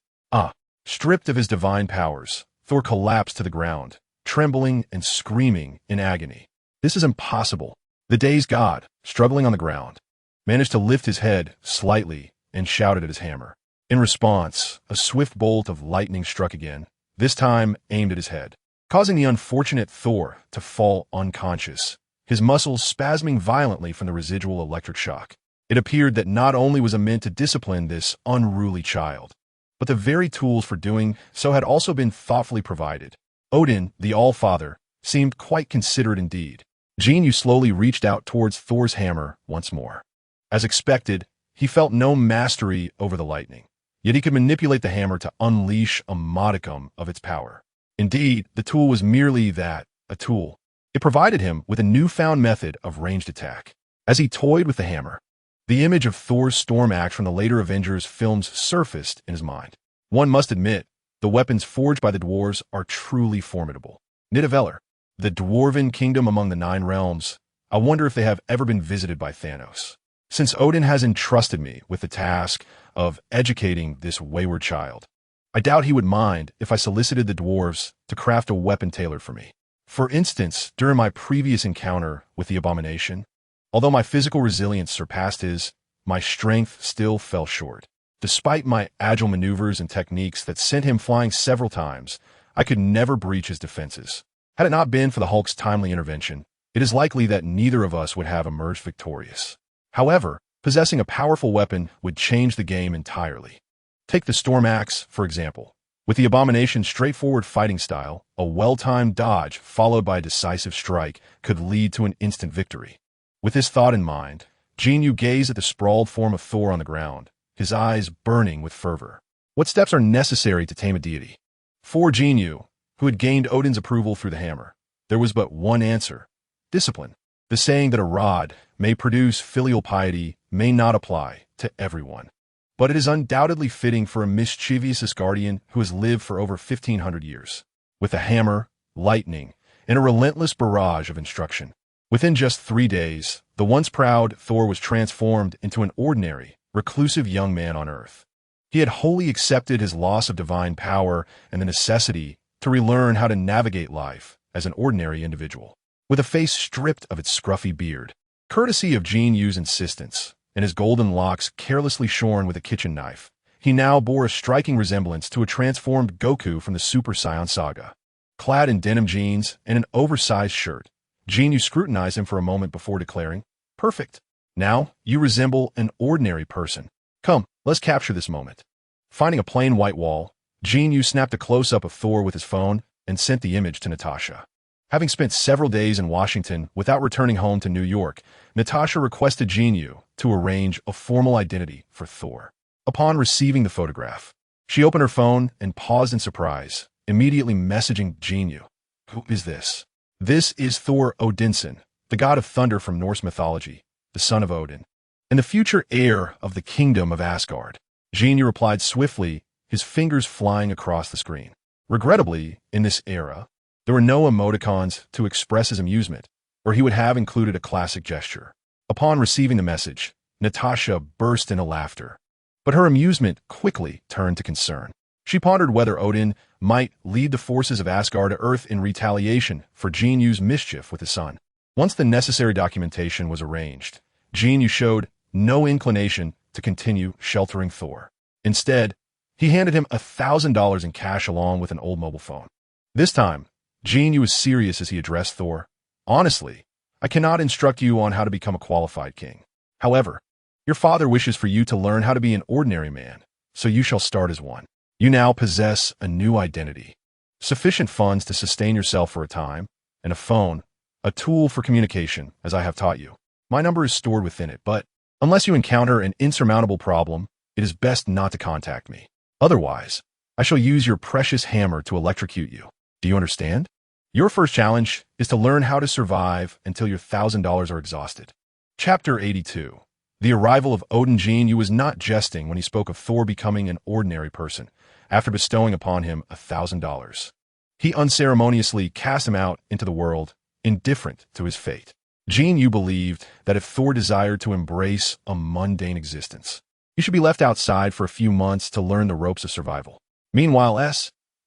Speaker 1: Stripped of his divine powers, Thor collapsed to the ground, trembling and screaming in agony. "This is impossible." The dazed god, struggling on the ground, managed to lift his head slightly and shouted at his hammer. In response, a swift bolt of lightning struck again, this time aimed at his head, causing the unfortunate Thor to fall unconscious, his muscles spasming violently from the residual electric shock. It appeared that not only was it meant to discipline this unruly child, but the very tools for doing so had also been thoughtfully provided. Odin, the All-Father, seemed quite considerate indeed. Jin Yu slowly reached out towards Thor's hammer once more. As expected, he felt no mastery over the lightning, yet he could manipulate the hammer to unleash a modicum of its power. Indeed, the tool was merely that, a tool. It provided him with a newfound method of ranged attack. As he toyed with the hammer, the image of Thor's storm axe from the later Avengers films surfaced in his mind. One must admit, the weapons forged by the dwarves are truly formidable. Nidavellir, the dwarven kingdom among the 9 realms, I wonder if they have ever been visited by Thanos. Since Odin has entrusted me with the task of educating this wayward child, I doubt he would mind if I solicited the dwarves to craft a weapon tailored for me. For instance, during my previous encounter with the abomination, although my physical resilience surpassed his, my strength still fell short. Despite my agile maneuvers and techniques that sent him flying several times, I could never breach his defenses. Had it not been for the Hulk's timely intervention, it is likely that neither of us would have emerged victorious. However, possessing a powerful weapon would change the game entirely. Take the Storm Axe, for example. With the Abomination's straightforward fighting style, a well-timed dodge followed by a decisive strike could lead to an instant victory. With this thought in mind, Jin Yu gazed at the sprawled form of Thor on the ground, his eyes burning with fervor. What steps are necessary to tame a deity? For Jin Yu, who had gained Odin's approval through the hammer, there was but one answer: discipline. The saying that a rod may produce filial piety may not apply to everyone, but it is undoubtedly fitting for a mischievous Asgardian who has lived for over 1,500 years. With a hammer, lightning, and a relentless barrage of instruction, within just 3 days, the once proud Thor was transformed into an ordinary, reclusive young man on Earth. He had wholly accepted his loss of divine power and the necessity to relearn how to navigate life as an ordinary individual. With a face stripped of its scruffy beard, courtesy of Jin Yu's insistence, and his golden locks carelessly shorn with a kitchen knife, he now bore a striking resemblance to a transformed Goku from the Super Saiyan saga. Clad in denim jeans and an oversized shirt, Jin Yu scrutinized him for a moment before declaring, "Perfect. Now, you resemble an ordinary person. Come, let's capture this moment." Finding a plain white wall, Jin Yu snapped a close-up of Thor with his phone and sent the image to Natasha. Having spent several days in Washington without returning home to New York, Natasha requested Jin Yu to arrange a formal identity for Thor. Upon receiving the photograph, she opened her phone and paused in surprise, immediately messaging Jin Yu. "Who is this?" "This is Thor Odinson, the god of thunder from Norse mythology, the son of Odin, and the future heir of the kingdom of Asgard." Jin Yu replied swiftly, his fingers flying across the screen. Regrettably, in this era, there were no emoticons to express his amusement, or he would have included a classic gesture. Upon receiving the message, Natasha burst into laughter, but her amusement quickly turned to concern. She pondered whether Odin might lead the forces of Asgard to Earth in retaliation for Jin Yu's mischief with his son. Once the necessary documentation was arranged, Jin Yu showed no inclination to continue sheltering Thor. Instead, he handed him $1,000 in cash along with an old mobile phone. This time, Jin Yu was serious as he addressed Thor. "Honestly, I cannot instruct you on how to become a qualified king. However, your father wishes for you to learn how to be an ordinary man, so you shall start as one. You now possess a new identity, sufficient funds to sustain yourself for a time, and a phone, a tool for communication, as I have taught you. My number is stored within it, but unless you encounter an insurmountable problem, it is best not to contact me. Otherwise, I shall use your precious hammer to electrocute you. Do you understand? Your first challenge is to learn how to survive until your $1,000 are exhausted. Chapter 82. The arrival of Odin. Jin Yu was not jesting when he spoke of Thor becoming an ordinary person after bestowing upon him $1,000. He unceremoniously cast him out into the world, indifferent to his fate. Jin Yu believed that if Thor desired to embrace a mundane existence, he should be left outside for a few months to learn the ropes of survival. Meanwhile,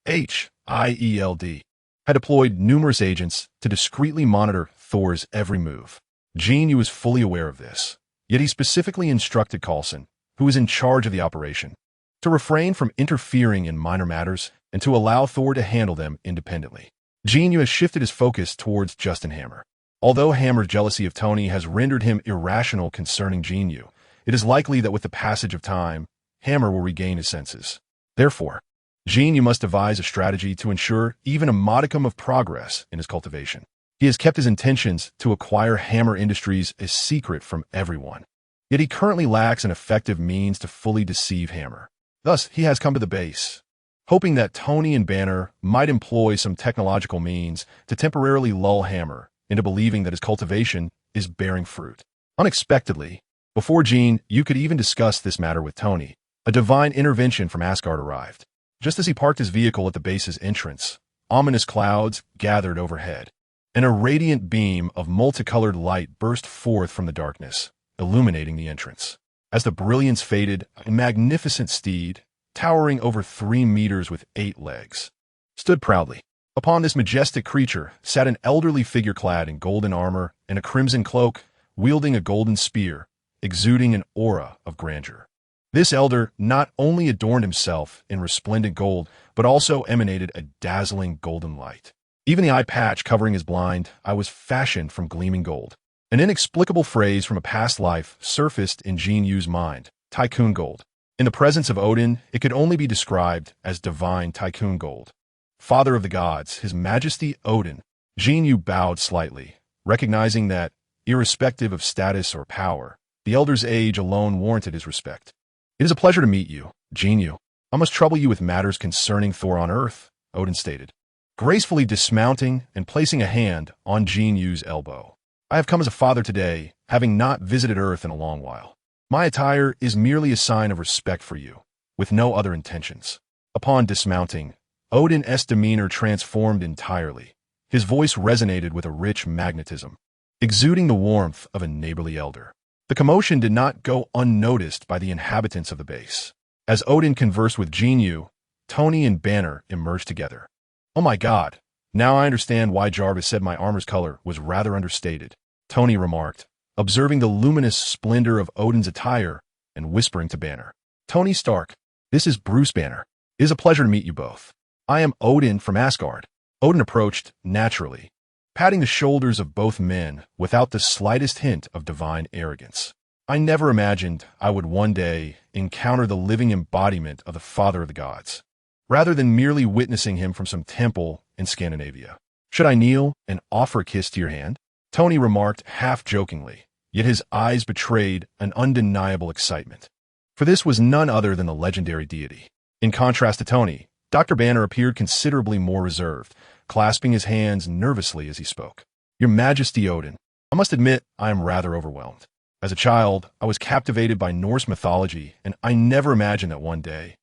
Speaker 1: SHIELD had deployed numerous agents to discreetly monitor Thor's every move. Jin Yu was fully aware of this, yet he specifically instructed Coulson, who was in charge of the operation, to refrain from interfering in minor matters and to allow Thor to handle them independently. Jin Yu has shifted his focus towards Justin Hammer. Although Hammer's jealousy of Tony has rendered him irrational concerning Jin Yu, it is likely that with the passage of time, Hammer will regain his senses. Therefore, Jin Yu must devise a strategy to ensure even a modicum of progress in his cultivation. He has kept his intentions to acquire Hammer Industries a secret from everyone, yet he currently lacks an effective means to fully deceive Hammer. Thus, he has come to the base, hoping that Tony and Banner might employ some technological means to temporarily lull Hammer into believing that his cultivation is bearing fruit. Unexpectedly, before Jin Yu could even discuss this matter with Tony, a divine intervention from Asgard arrived. Just as he parked his vehicle at the base's entrance, ominous clouds gathered overhead, and a radiant beam of multicolored light burst forth from the darkness, illuminating the entrance. As the brilliance faded, a magnificent steed, towering over 3 meters with 8 legs, stood proudly. Upon this majestic creature sat an elderly figure clad in golden armor and a crimson cloak, wielding a golden spear, exuding an aura of grandeur. This elder not only adorned himself in resplendent gold, but also emanated a dazzling golden light. Even the eye patch covering his blind eye was fashioned from gleaming gold. An inexplicable phrase from a past life surfaced in Jin Yu's mind: Tycoon Gold. In the presence of Odin, it could only be described as divine Tycoon Gold. Father of the gods, His Majesty Odin. Jin Yu bowed slightly, recognizing that, irrespective of status or power, the elder's age alone warranted his respect. It is a pleasure to meet you, Jin Yu. I must trouble you with matters concerning Thor on Earth, Odin stated, gracefully dismounting and placing a hand on Jin Yu's elbow. I have come as a father today, having not visited Earth in a long while. My attire is merely a sign of respect for you, with no other intentions. Upon dismounting, Odin's demeanor transformed entirely. His voice resonated with a rich magnetism, exuding the warmth of a neighborly elder. The commotion did not go unnoticed by the inhabitants of the base. As Odin conversed with Jin Yu, Tony and Banner emerged together. Oh my God, now I understand why Jarvis said my armor's color was rather understated, Tony remarked, observing the luminous splendor of Odin's attire and whispering to Banner. Tony Stark, this is Bruce Banner. It is a pleasure to meet you both. I am Odin from Asgard. Odin approached naturally, patting the shoulders of both men without the slightest hint of divine arrogance. I never imagined I would one day encounter the living embodiment of the Father of the Gods, rather than merely witnessing him from some temple in Scandinavia. Should I kneel and offer a kiss to your hand? Tony remarked half-jokingly, yet his eyes betrayed an undeniable excitement. For this was none other than the legendary deity. In contrast to Tony, Dr. Banner appeared considerably more reserved, clasping his hands nervously as he spoke. Your Majesty Odin, I must admit I am rather overwhelmed. As a child, I was captivated by Norse mythology, and I never imagined that one day.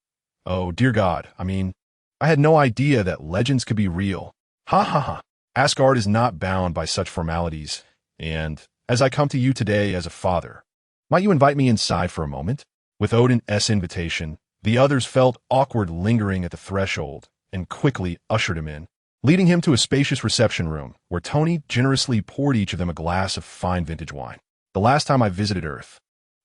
Speaker 1: Oh, dear God, I had no idea that legends could be real. Ha ha ha. Asgard is not bound by such formalities, and as I come to you today as a father, might you invite me inside for a moment? With Odin's invitation, the others felt awkward lingering at the threshold and quickly ushered him in, leading him to a spacious reception room where Tony generously poured each of them a glass of fine vintage wine. The last time I visited Earth,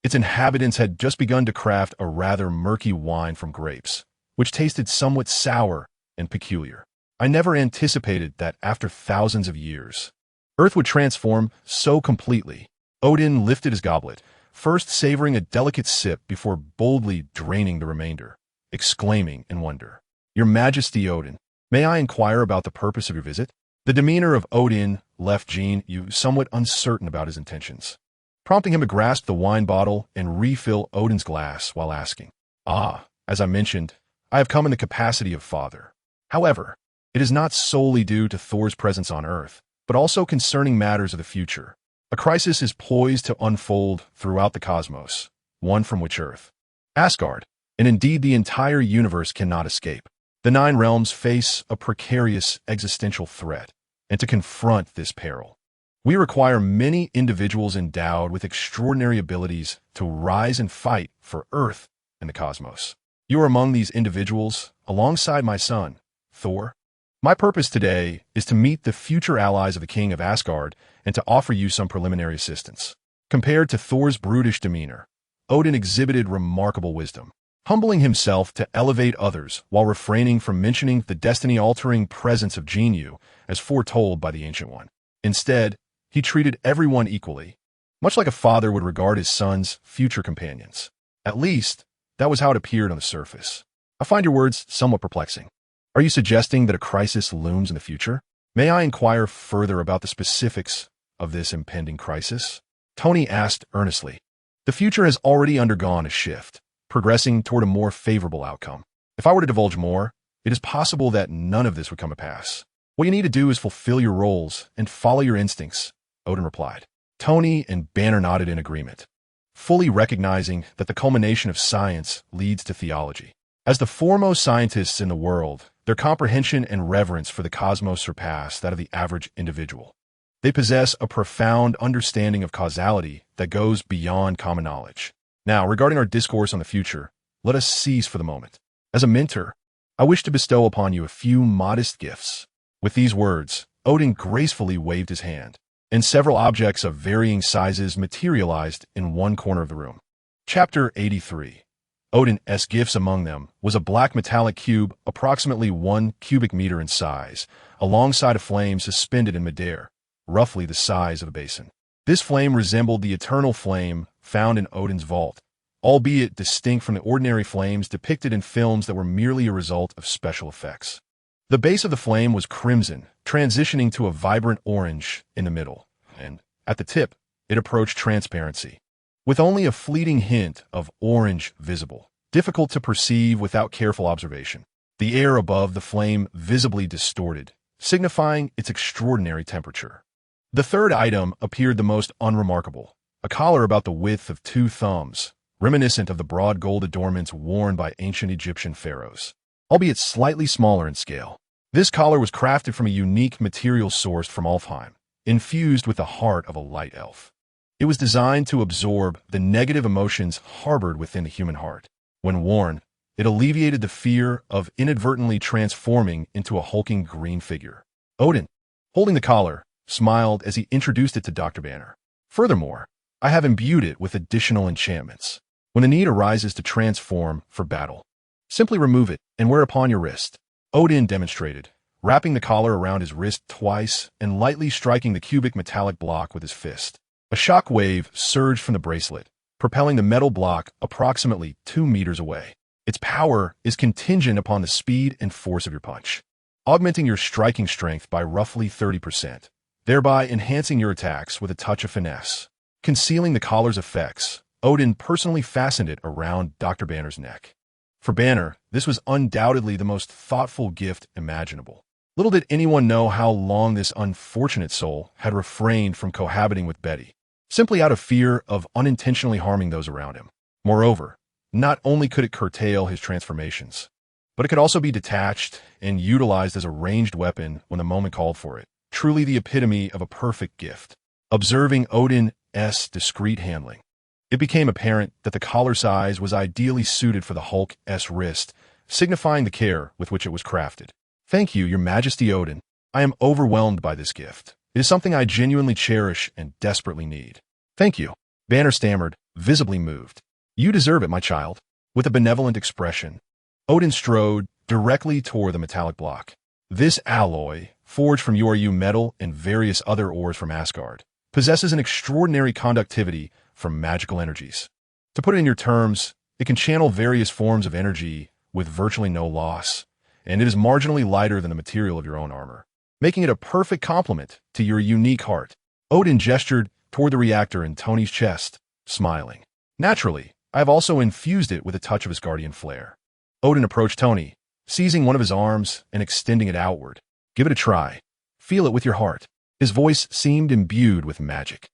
Speaker 1: its inhabitants had just begun to craft a rather murky wine from grapes, which tasted somewhat sour and peculiar. I never anticipated that after thousands of years, Earth would transform so completely. Odin lifted his goblet, first savoring a delicate sip before boldly draining the remainder, exclaiming in wonder, Your Majesty Odin, may I inquire about the purpose of your visit? The demeanor of Odin left Jin Yu somewhat uncertain about his intentions, prompting him to grasp the wine bottle and refill Odin's glass while asking, as I mentioned, I have come in the capacity of father. However, it is not solely due to Thor's presence on Earth, but also concerning matters of the future. A crisis is poised to unfold throughout the cosmos, one from which Earth, Asgard, and indeed the entire universe cannot escape. The Nine Realms face a precarious existential threat, and to confront this peril, we require many individuals endowed with extraordinary abilities to rise and fight for Earth and the cosmos. You are among these individuals, alongside my son, Thor. My purpose today is to meet the future allies of the King of Asgard and to offer you some preliminary assistance. Compared to Thor's brutish demeanor, Odin exhibited remarkable wisdom, humbling himself to elevate others while refraining from mentioning the destiny-altering presence of Jin Yu as foretold by the Ancient One. Instead, he treated everyone equally, much like a father would regard his son's future companions. At least, that was how it appeared on the surface. I find your words somewhat perplexing. Are you suggesting that a crisis looms in the future? May I inquire further about the specifics of this impending crisis? Tony asked earnestly. The future has already undergone a shift, progressing toward a more favorable outcome. If I were to divulge more, it is possible that none of this would come to pass. What you need to do is fulfill your roles and follow your instincts, Odin replied. Tony and Banner nodded in agreement, fully recognizing that the culmination of science leads to theology. As the foremost scientists in the world, their comprehension and reverence for the cosmos surpass that of the average individual. They possess a profound understanding of causality that goes beyond common knowledge. Now, regarding our discourse on the future, let us cease for the moment. As a mentor, I wish to bestow upon you a few modest gifts. With these words, Odin gracefully waved his hand, and several objects of varying sizes materialized in one corner of the room. Chapter 83. Odin's gifts. Among them was a black metallic cube approximately 1 cubic meter in size, alongside a flame suspended in midair, roughly the size of a basin. This flame resembled the eternal flame found in Odin's vault, albeit distinct from the ordinary flames depicted in films that were merely a result of special effects. The base of the flame was crimson, transitioning to a vibrant orange in the middle, and at the tip, it approached transparency, with only a fleeting hint of orange visible, difficult to perceive without careful observation. The air above the flame visibly distorted, signifying its extraordinary temperature. The third item appeared the most unremarkable, a collar about the width of 2 thumbs, reminiscent of the broad gold adornments worn by ancient Egyptian pharaohs, albeit slightly smaller in scale. This collar was crafted from a unique material sourced from Alfheim, infused with the heart of a light elf. It was designed to absorb the negative emotions harbored within the human heart. When worn, it alleviated the fear of inadvertently transforming into a hulking green figure. Odin, holding the collar, smiled as he introduced it to Dr. Banner. Furthermore, I have imbued it with additional enchantments. When the need arises to transform for battle, simply remove it and wear it upon your wrist. Odin demonstrated, wrapping the collar around his wrist twice and lightly striking the cubic metallic block with his fist. A shock wave surged from the bracelet, propelling the metal block approximately 2 meters away. Its power is contingent upon the speed and force of your punch, augmenting your striking strength by roughly 30%, thereby enhancing your attacks with a touch of finesse. Concealing the collar's effects, Odin personally fastened it around Dr. Banner's neck. For Banner, this was undoubtedly the most thoughtful gift imaginable. Little did anyone know how long this unfortunate soul had refrained from cohabiting with Betty, simply out of fear of unintentionally harming those around him. Moreover, not only could it curtail his transformations, but it could also be detached and utilized as a ranged weapon when the moment called for it. Truly the epitome of a perfect gift. Observing Odin's discreet handling, it became apparent that the collar size was ideally suited for the Hulk's wrist, signifying the care with which it was crafted. Thank you, Your Majesty Odin. I am overwhelmed by this gift. It is something I genuinely cherish and desperately need. Thank you. Banner stammered, visibly moved. You deserve it, my child. With a benevolent expression, Odin strode directly toward the metallic block. This alloy, forged from York metal and various other ores from Asgard, possesses an extraordinary conductivity from magical energies. To put it in your terms, it can channel various forms of energy with virtually no loss, and it is marginally lighter than the material of your own armor. making it a perfect complement to your unique heart. Odin gestured toward the reactor in Tony's chest, smiling. Naturally, I have also infused it with a touch of his guardian flair. Odin approached Tony, seizing one of his arms and extending it outward. Give it a try. Feel it with your heart. His voice seemed imbued with magic.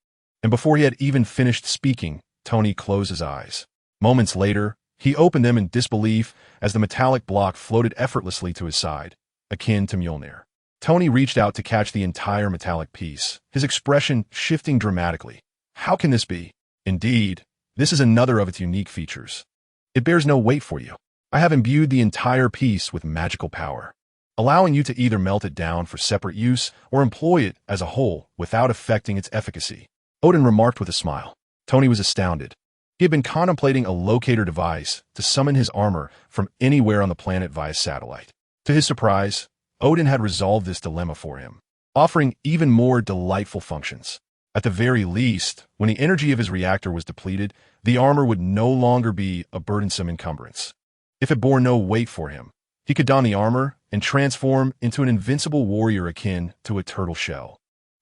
Speaker 1: And before he had even finished speaking, Tony closed his eyes. Moments later, he opened them in disbelief as the metallic block floated effortlessly to his side, akin to Mjolnir. Tony reached out to catch the entire metallic piece, his expression shifting dramatically. How can this be? Indeed, this is another of its unique features. It bears no weight for you. I have imbued the entire piece with magical power, allowing you to either melt it down for separate use or employ it as a whole without affecting its efficacy. Odin remarked with a smile. Tony was astounded. He had been contemplating a locator device to summon his armor from anywhere on the planet via satellite. To his surprise, Odin had resolved this dilemma for him, offering even more delightful functions. At the very least, when the energy of his reactor was depleted, the armor would no longer be a burdensome encumbrance. If it bore no weight for him, he could don the armor and transform into an invincible warrior akin to a turtle shell.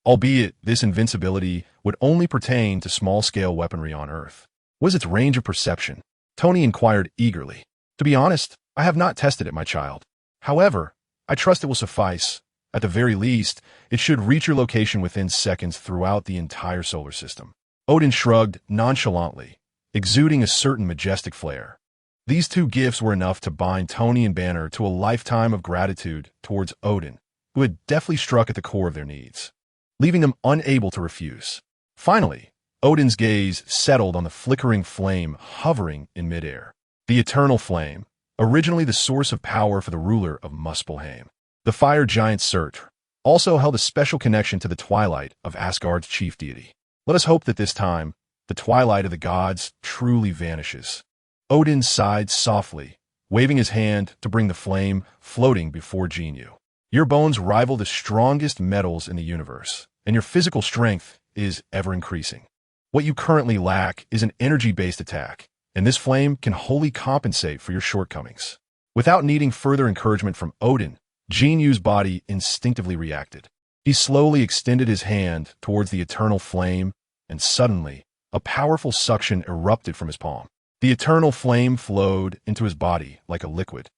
Speaker 1: Albeit this invincibility would only pertain to small-scale weaponry on Earth. What is its range of perception? Tony inquired eagerly. To be honest, I have not tested it, my child. However, I trust it will suffice. At the very least, it should reach your location within seconds throughout the entire solar system. Odin shrugged nonchalantly, exuding a certain majestic flair. These two gifts were enough to bind Tony and Banner to a lifetime of gratitude towards Odin, who had deftly struck at the core of their needs, leaving them unable to refuse. Finally, Odin's gaze settled on the flickering flame hovering in midair. The eternal flame, originally the source of power for the ruler of Muspelheim. The fire giant Surtur also held a special connection to the twilight of Asgard's chief deity. Let us hope that this time, the twilight of the gods truly vanishes. Odin sighed softly, waving his hand to bring the flame floating before Jin Yu. Your bones rival the strongest metals in the universe, and your physical strength is ever increasing. What you currently lack is an energy-based attack, and this flame can wholly compensate for your shortcomings. Without needing further encouragement from Odin, Jin Yu's body instinctively reacted. He slowly extended his hand towards the eternal flame, and suddenly, a powerful suction erupted from his palm. The eternal flame flowed into his body like a liquid.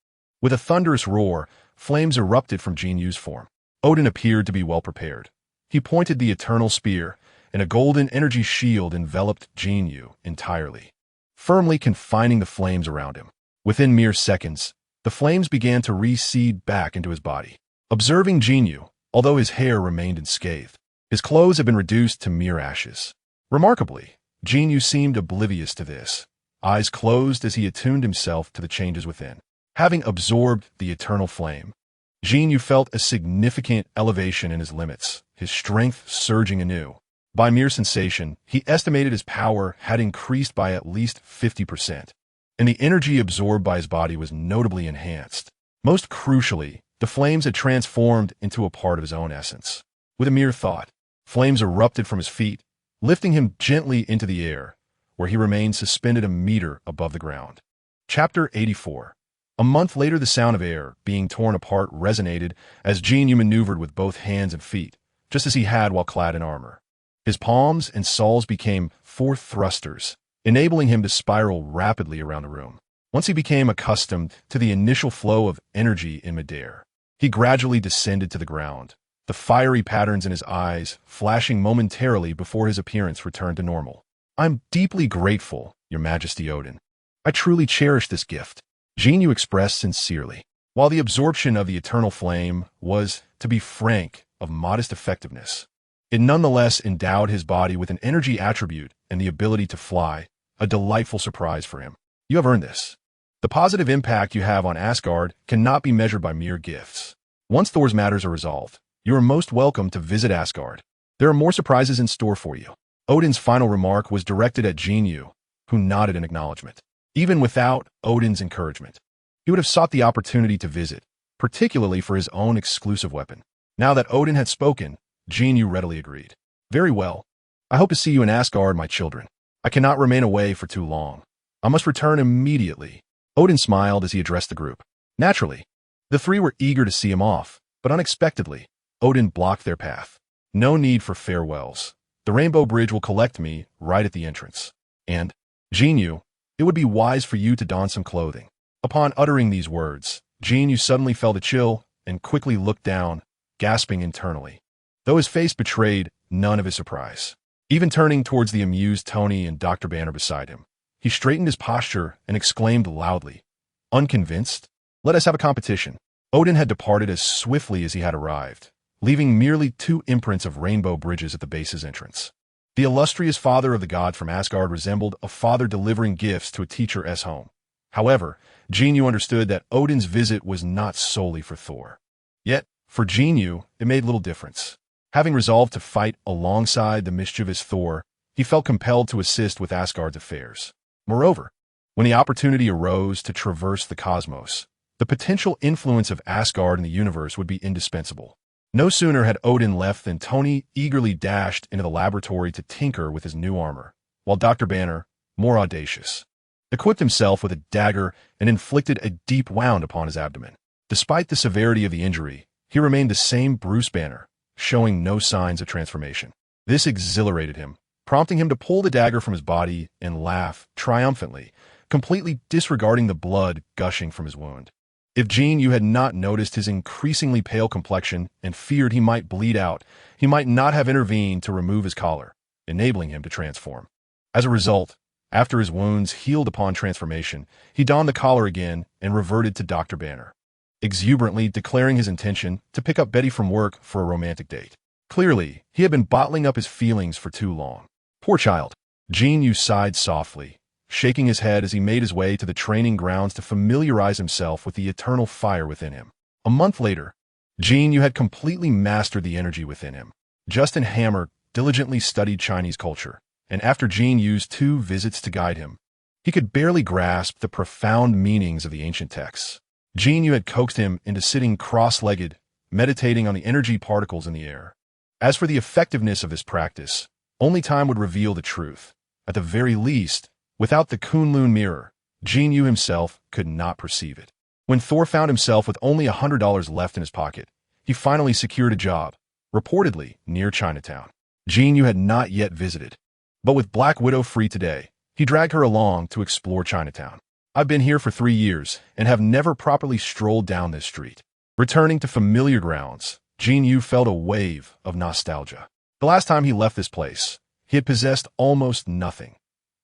Speaker 1: With a thunderous roar, flames erupted from Jin Yu's form. Odin appeared to be well prepared. He pointed the eternal spear, and a golden energy shield enveloped Jin Yu entirely, firmly confining the flames around him. Within mere seconds, the flames began to recede back into his body. Observing Jin Yu, although his hair remained unscathed, his clothes had been reduced to mere ashes. Remarkably, Jin Yu seemed oblivious to this, eyes closed as he attuned himself to the changes within. Having absorbed the eternal flame, Jin Yu felt a significant elevation in his limits, his strength surging anew. By mere sensation, he estimated his power had increased by at least 50%, and the energy absorbed by his body was notably enhanced. Most crucially, the flames had transformed into a part of his own essence. With a mere thought, flames erupted from his feet, lifting him gently into the air, where he remained suspended a meter above the ground. Chapter 84. A month later, the sound of air being torn apart resonated as Jin Yu maneuvered with both hands and feet, just as he had while clad in armor. His palms and soles became four thrusters, enabling him to spiral rapidly around the room. Once he became accustomed to the initial flow of energy in midair, he gradually descended to the ground, the fiery patterns in his eyes flashing momentarily before his appearance returned to normal. I'm deeply grateful, Your Majesty Odin. I truly cherish this gift, Jin Yu expressed sincerely. While the absorption of the eternal flame was, to be frank, of modest effectiveness, it nonetheless endowed his body with an energy attribute and the ability to fly, a delightful surprise for him. You have earned this. The positive impact you have on Asgard cannot be measured by mere gifts. Once Thor's matters are resolved, you are most welcome to visit Asgard. There are more surprises in store for you. Odin's final remark was directed at Jin Yu, who nodded in acknowledgement. Even without Odin's encouragement, he would have sought the opportunity to visit, particularly for his own exclusive weapon. Now that Odin had spoken, Jin Yu readily agreed. Very well. I hope to see you in Asgard, my children. I cannot remain away for too long. I must return immediately. Odin smiled as he addressed the group. Naturally, the three were eager to see him off, but unexpectedly, Odin blocked their path. "No need for farewells. The Rainbow Bridge will collect me right at the entrance. And, Jin Yu, it would be wise for you to don some clothing." Upon uttering these words, Jin Yu suddenly felt a chill and quickly looked down, gasping internally, though his face betrayed none of his surprise. Even turning towards the amused Tony and Dr. Banner beside him, he straightened his posture and exclaimed loudly, "Unconvinced? Let us have a competition." Odin had departed as swiftly as he had arrived, leaving merely 2 imprints of rainbow bridges at the base's entrance. The illustrious father of the god from Asgard resembled a father delivering gifts to a teacher's home. However, Jin Yu understood that Odin's visit was not solely for Thor. Yet, for Jin Yu, it made little difference. Having resolved to fight alongside the mischievous Thor, he felt compelled to assist with Asgard's affairs. Moreover, when the opportunity arose to traverse the cosmos, the potential influence of Asgard in the universe would be indispensable. No sooner had Odin left than Tony eagerly dashed into the laboratory to tinker with his new armor, while Dr. Banner, more audacious, equipped himself with a dagger and inflicted a deep wound upon his abdomen. Despite the severity of the injury, he remained the same Bruce Banner, showing no signs of transformation. This exhilarated him, prompting him to pull the dagger from his body and laugh triumphantly, completely disregarding the blood gushing from his wound. If Jin Yu had not noticed his increasingly pale complexion and feared he might bleed out, he might not have intervened to remove his collar, enabling him to transform. As a result, after his wounds healed upon transformation, he donned the collar again and reverted to Dr. Banner, exuberantly declaring his intention to pick up Betty from work for a romantic date. Clearly, he had been bottling up his feelings for too long. Poor child. Jin Yu sighed softly, shaking his head as he made his way to the training grounds to familiarize himself with the eternal fire within him. A month later, Jin Yu had completely mastered the energy within him. Justin Hammer diligently studied Chinese culture, and after Jin Yu's 2 visits to guide him, he could barely grasp the profound meanings of the ancient texts. Jin Yu had coaxed him into sitting cross-legged, meditating on the energy particles in the air. As for the effectiveness of this practice, only time would reveal the truth. At the very least, without the Kunlun mirror, Jin Yu himself could not perceive it. When Thor found himself with only $100 left in his pocket, he finally secured a job, reportedly near Chinatown. Jin Yu had not yet visited, but with Black Widow free today, he dragged her along to explore Chinatown. "I've been here for 3 years and have never properly strolled down this street." Returning to familiar grounds, Jin Yu felt a wave of nostalgia. The last time he left this place, he had possessed almost nothing.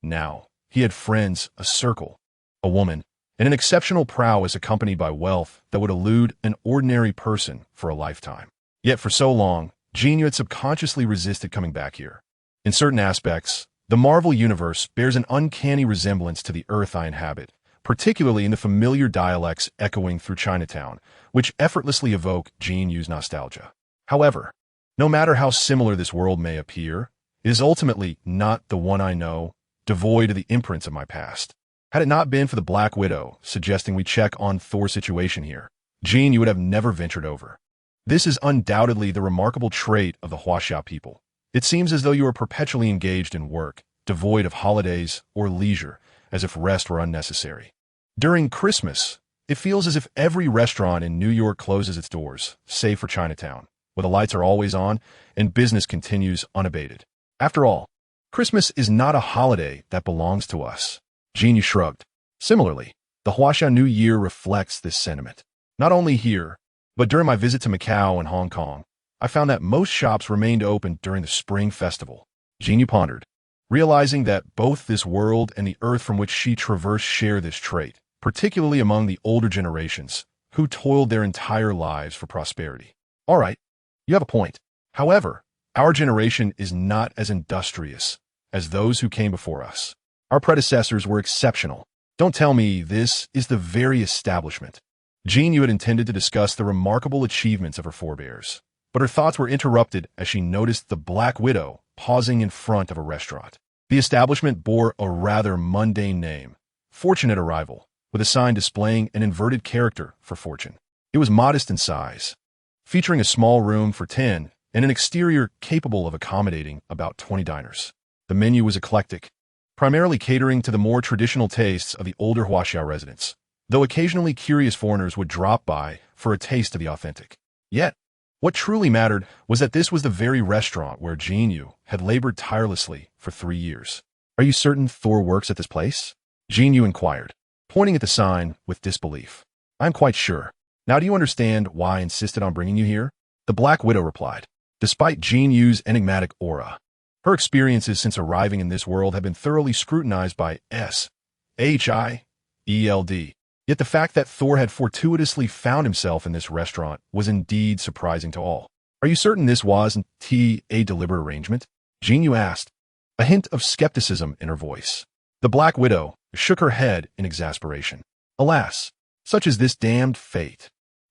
Speaker 1: Now, he had friends, a circle, a woman, and an exceptional prowess accompanied by wealth that would elude an ordinary person for a lifetime. Yet for so long, Jin Yu had subconsciously resisted coming back here. In certain aspects, the Marvel Universe bears an uncanny resemblance to the Earth I inhabit, particularly in the familiar dialects echoing through Chinatown, which effortlessly evoke Jin Yu's nostalgia. However, no matter how similar this world may appear, it is ultimately not the one I know, devoid of the imprints of my past. Had it not been for the Black Widow suggesting we check on Thor's situation here, Jin Yu would have never ventured over. This is undoubtedly the remarkable trait of the Huaxia people. It seems as though you are perpetually engaged in work, devoid of holidays or leisure, as if rest were unnecessary. During Christmas, it feels as if every restaurant in New York closes its doors, save for Chinatown, where the lights are always on and business continues unabated. After all, Christmas is not a holiday that belongs to us. Jin Yu shrugged. Similarly, the Huaxia New Year reflects this sentiment. Not only here, but during my visit to Macau and Hong Kong, I found that most shops remained open during the Spring Festival. Jin Yu pondered, realizing that both this world and the Earth from which she traversed share this trait, particularly among the older generations, who toiled their entire lives for prosperity. All right, you have a point. However, our generation is not as industrious as those who came before us. Our predecessors were exceptional. Don't tell me this is the very establishment. Jin Yu had intended to discuss the remarkable achievements of her forebears, but her thoughts were interrupted as she noticed the Black Widow pausing in front of a restaurant. The establishment bore a rather mundane name, Fortunate Arrival, with a sign displaying an inverted character for fortune. It was modest in size, featuring a small room for 10 and an exterior capable of accommodating about 20 diners. The menu was eclectic, primarily catering to the more traditional tastes of the older Huaxia residents, though occasionally curious foreigners would drop by for a taste of the authentic. Yet, What truly mattered was that this was the very restaurant where Jin Yu had labored tirelessly for 3 years. "Are you certain Thor works at this place?" Jin Yu inquired, pointing at the sign with disbelief. "I'm quite sure. Now do you understand why I insisted on bringing you here?" The Black Widow replied. Despite Jin Yu's enigmatic aura, her experiences since arriving in this world had been thoroughly scrutinized by SHIELD. Yet the fact that Thor had fortuitously found himself in this restaurant was indeed surprising to all. "Are you certain this wasn't a deliberate arrangement?" Jin Yu asked, a hint of skepticism in her voice. The Black Widow shook her head in exasperation. "Alas, such is this damned fate."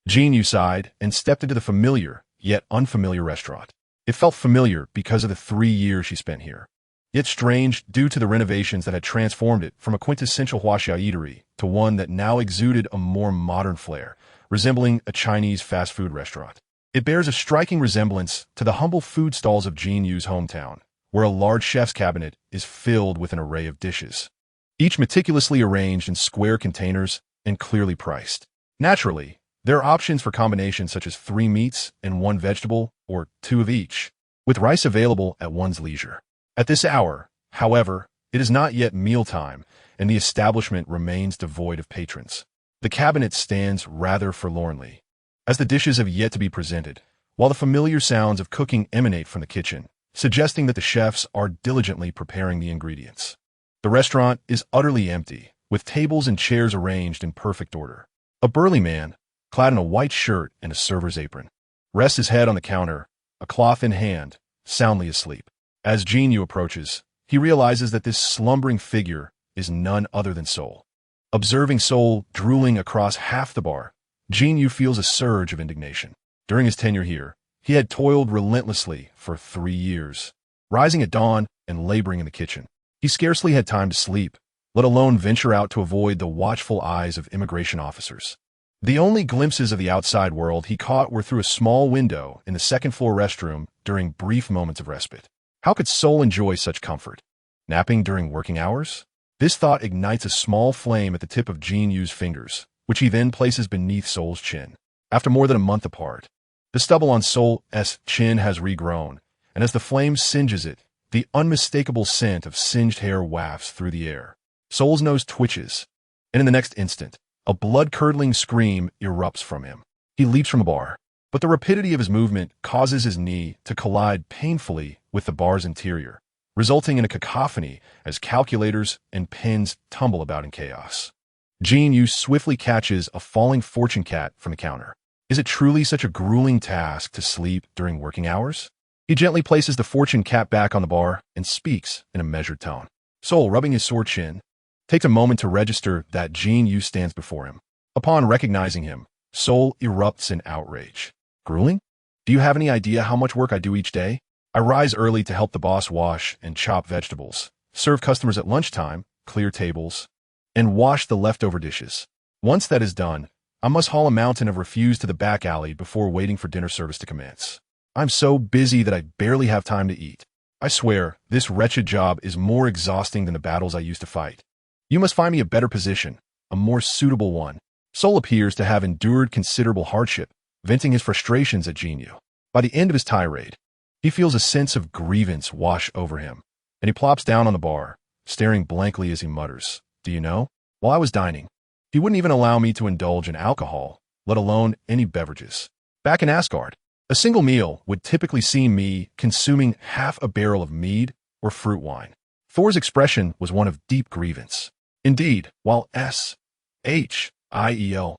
Speaker 1: Jin Yu sighed and stepped into the familiar, yet unfamiliar restaurant. It felt familiar because of the 3 years she spent here, yet strange due to the renovations that had transformed it from a quintessential Huaxia eatery to one that now exuded a more modern flair, resembling a Chinese fast food restaurant. It bears a striking resemblance to the humble food stalls of Jin Yu's hometown, where a large chef's cabinet is filled with an array of dishes, each meticulously arranged in square containers and clearly priced. Naturally, there are options for combinations such as 3 meats and 1 vegetable, or 2 of each, with rice available at one's leisure. At this hour, however, it is not yet mealtime, and the establishment remains devoid of patrons. The cabinet stands rather forlornly, as the dishes have yet to be presented, while the familiar sounds of cooking emanate from the kitchen, suggesting that the chefs are diligently preparing the ingredients. The restaurant is utterly empty, with tables and chairs arranged in perfect order. A burly man, clad in a white shirt and a server's apron, rests his head on the counter, a cloth in hand, soundly asleep. As Jin Yu approaches, he realizes that this slumbering figure is none other than Sol. Observing Sol drooling across half the bar, Jin Yu feels a surge of indignation. During his tenure here, he had toiled relentlessly for 3 years, rising at dawn and laboring in the kitchen. He scarcely had time to sleep, let alone venture out to avoid the watchful eyes of immigration officers. The only glimpses of the outside world he caught were through a small window in the second-floor restroom during brief moments of respite. How could Sol enjoy such comfort? Napping during working hours? This thought ignites a small flame at the tip of Jin Yu's fingers, which he then places beneath Sol's chin. After more than a month apart, the stubble on Sol's chin has regrown, and as the flame singes it, the unmistakable scent of singed hair wafts through the air. Sol's nose twitches, and in the next instant, a blood-curdling scream erupts from him. He leaps from the bar, but the rapidity of his movement causes his knee to collide painfully with the bar's interior, resulting in a cacophony as calculators and pens tumble about in chaos. Jin Yu swiftly catches a falling fortune cat from the counter. Is it truly such a grueling task to sleep during working hours? He gently places the fortune cat back on the bar and speaks in a measured tone. Sol, rubbing his sore chin, takes a moment to register that Jin Yu stands before him. Upon recognizing him, Sol erupts in outrage. "Grueling? Do you have any idea how much work I do each day? I rise early to help the boss wash and chop vegetables, serve customers at lunchtime, clear tables, and wash the leftover dishes. Once that is done, I must haul a mountain of refuse to the back alley before waiting for dinner service to commence. I'm so busy that I barely have time to eat. I swear, this wretched job is more exhausting than the battles I used to fight. You must find me a better position, a more suitable one." Sol appears to have endured considerable hardship, venting his frustrations at Jin Yu. By the end of his tirade, he feels a sense of grievance wash over him, and he plops down on the bar, staring blankly as he mutters, "Do you know? While I was dining, he wouldn't even allow me to indulge in alcohol, let alone any beverages. Back in Asgard, a single meal would typically see me consuming half a barrel of mead or fruit wine." Thor's expression was one of deep grievance. Indeed, while SHIELD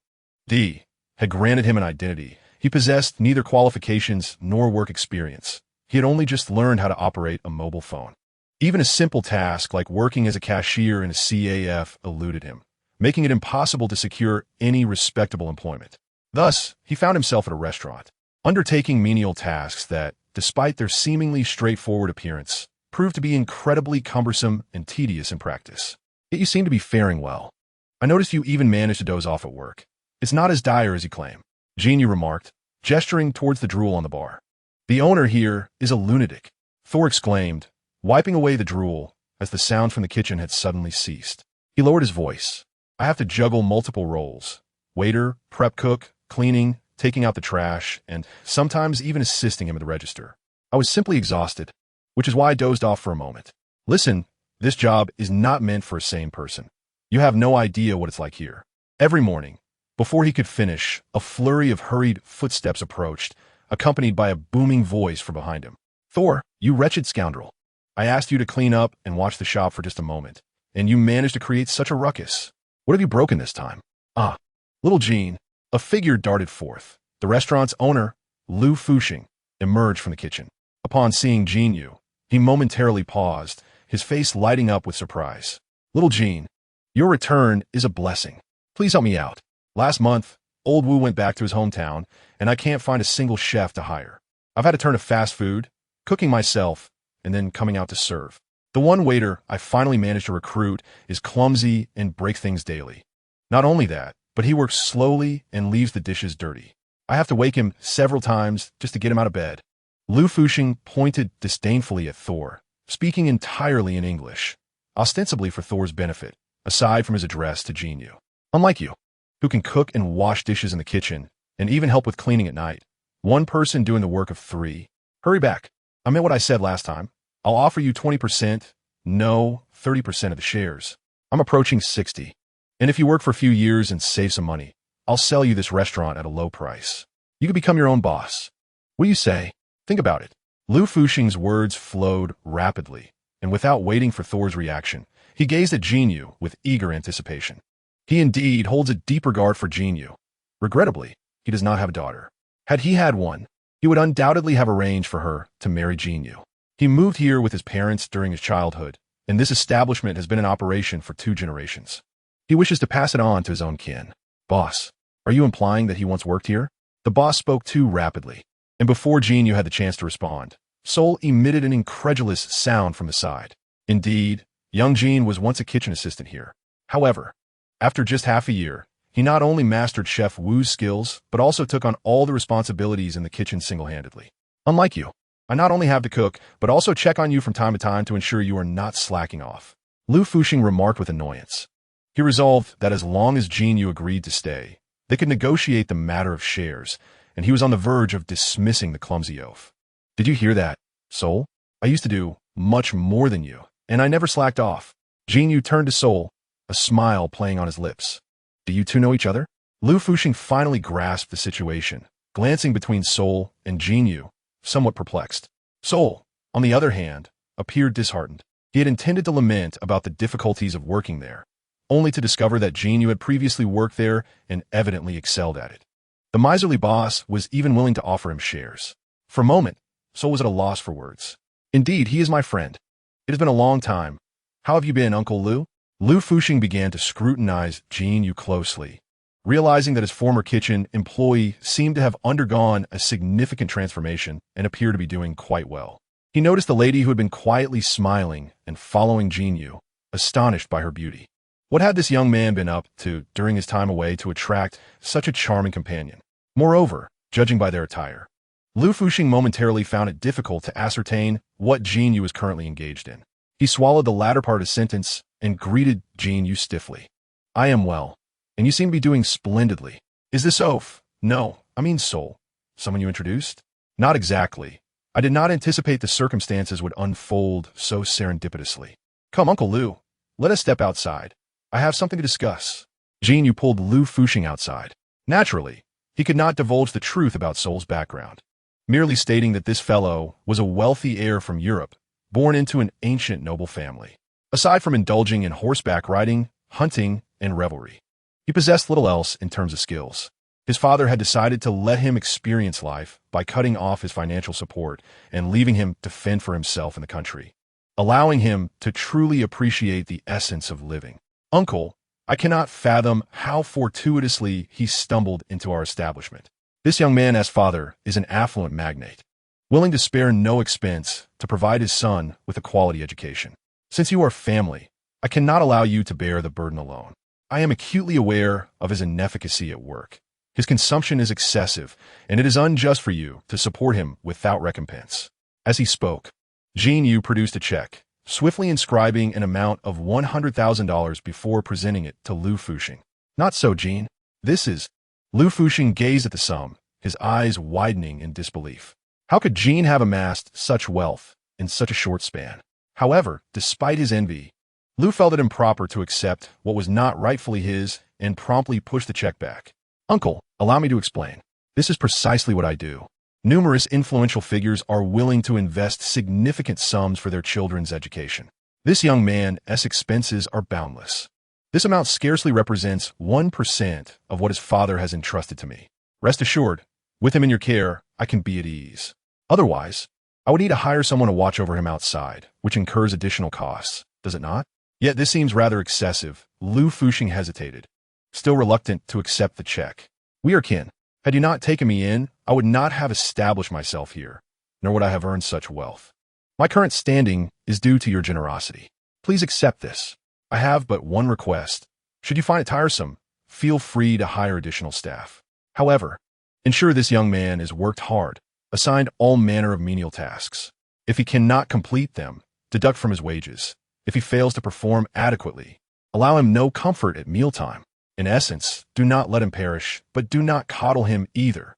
Speaker 1: had granted him an identity, he possessed neither qualifications nor work experience. He had only just learned how to operate a mobile phone. Even a simple task like working as a cashier in a CAF eluded him, making it impossible to secure any respectable employment. Thus, he found himself at a restaurant, undertaking menial tasks that, despite their seemingly straightforward appearance, proved to be incredibly cumbersome and tedious in practice. "Yet you seem to be faring well. I noticed you even managed to doze off at work. It's not as dire as you claim," Jin Yu remarked, gesturing towards the drool on the bar. "The owner here is a lunatic," Thor exclaimed, wiping away the drool as the sound from the kitchen had suddenly ceased. He lowered his voice. "I have to juggle multiple roles: waiter, prep cook, cleaning, taking out the trash, and sometimes even assisting him at the register. I was simply exhausted, which is why I dozed off for a moment. Listen, this job is not meant for a sane person. You have no idea what it's like here. Every morning, before he could finish, a flurry of hurried footsteps approached, accompanied by a booming voice from behind him. Thor, you wretched scoundrel. I asked you to clean up and watch the shop for just a moment, and you managed to create such a ruckus. What have you broken this time? Ah, little Jin. A figure darted forth. The restaurant's owner, Lu Fuxing, emerged from the kitchen. Upon seeing Jin Yu, he momentarily paused, his face lighting up with surprise. Little Jin, your return is a blessing. Please help me out. Last month, old Wu went back to his hometown, and I can't find a single chef to hire. I've had to turn to fast food, cooking myself, and then coming out to serve. The one waiter I finally managed to recruit is clumsy and breaks things daily. Not only that, but he works slowly and leaves the dishes dirty. I have to wake him several times just to get him out of bed. Lu Fuxing pointed disdainfully at Thor, speaking entirely in English, ostensibly for Thor's benefit, aside from his address to Jin Yu. Unlike you, who can cook and wash dishes in the kitchen, and even help with cleaning at night, one person doing the work of three. Hurry back. I meant what I said last time. I'll offer you 20%, no, 30% of the shares. I'm approaching 60. And if you work for a few years and save some money, I'll sell you this restaurant at a low price. You can become your own boss. What do you say? Think about it. Lu Fuxing's words flowed rapidly, and without waiting for Thor's reaction, he gazed at Jin Yu with eager anticipation. He indeed holds a deep regard for Jin Yu. Regrettably, he does not have a daughter. Had he had one, he would undoubtedly have arranged for her to marry Jin Yu. He moved here with his parents during his childhood, and this establishment has been in operation for 2 generations. He wishes to pass it on to his own kin. Boss, are you implying that he once worked here? The boss spoke too rapidly, and before Jin Yu had the chance to respond, Sol emitted an incredulous sound from the side. Indeed, young Jin was once a kitchen assistant here. However, after just half a year, he not only mastered Chef Wu's skills, but also took on all the responsibilities in the kitchen single-handedly. Unlike you, I not only have to cook, but also check on you from time to time to ensure you are not slacking off. Lu Fuxing remarked with annoyance. He resolved that as long as Jin Yu agreed to stay, they could negotiate the matter of shares, and he was on the verge of dismissing the clumsy oaf. Did you hear that, Sol? I used to do much more than you, and I never slacked off. Jin Yu turned to Sol, a smile playing on his lips. Do you two know each other? Lu Fuxing finally grasped the situation, glancing between Sol and Jin Yu, somewhat perplexed. Sol, on the other hand, appeared disheartened. He had intended to lament about the difficulties of working there, only to discover that Jin Yu had previously worked there and evidently excelled at it. The miserly boss was even willing to offer him shares. For a moment, Sol was at a loss for words. Indeed, he is my friend. It has been a long time. How have you been, Uncle Lu? Lu Fuxing began to scrutinize Jin Yu closely, realizing that his former kitchen employee seemed to have undergone a significant transformation and appeared to be doing quite well. He noticed the lady who had been quietly smiling and following Jin Yu, astonished by her beauty. What had this young man been up to during his time away to attract such a charming companion? Moreover, judging by their attire, Lu Fuxing momentarily found it difficult to ascertain what Jin Yu was currently engaged in. He swallowed the latter part of his sentence and greeted Jin Yu stiffly. I am well, and you seem to be doing splendidly. Is this Oaf? No, I mean Sol. Someone you introduced? Not exactly. I did not anticipate the circumstances would unfold so serendipitously. Come, Uncle Lu, let us step outside. I have something to discuss. Jin Yu pulled Lu Fuxing outside. Naturally, he could not divulge the truth about Sol's background, merely stating that this fellow was a wealthy heir from Europe, born into an ancient noble family. Aside from indulging in horseback riding, hunting, and revelry, he possessed little else in terms of skills. His father had decided to let him experience life by cutting off his financial support and leaving him to fend for himself in the country, allowing him to truly appreciate the essence of living. Uncle, I cannot fathom how fortuitously he stumbled into our establishment. This young man's father is an affluent magnate, willing to spare no expense to provide his son with a quality education. Since you are family, I cannot allow you to bear the burden alone. I am acutely aware of his inefficacy at work. His consumption is excessive, and it is unjust for you to support him without recompense. As he spoke, Jin Yu produced a check, swiftly inscribing an amount of $100,000 before presenting it to Lu Fuxing. Not so, Jin. This is... Lu Fuxing gazed at the sum, his eyes widening in disbelief. How could Jin have amassed such wealth in such a short span? However, despite his envy, Lu felt it improper to accept what was not rightfully his and promptly pushed the check back. Uncle, allow me to explain. This is precisely what I do. Numerous influential figures are willing to invest significant sums for their children's education. This young man's expenses are boundless. This amount scarcely represents 1% of what his father has entrusted to me. Rest assured, with him in your care, I can be at ease. Otherwise, I would need to hire someone to watch over him outside, which incurs additional costs, does it not? Yet this seems rather excessive. Lu Fuxing hesitated, still reluctant to accept the check. We are kin. Had you not taken me in, I would not have established myself here, nor would I have earned such wealth. My current standing is due to your generosity. Please accept this. I have but one request. Should you find it tiresome, feel free to hire additional staff. However, ensure this young man is worked hard, assigned all manner of menial tasks. If he cannot complete them, deduct from his wages. If he fails to perform adequately, allow him no comfort at mealtime. In essence, do not let him perish, but do not coddle him either.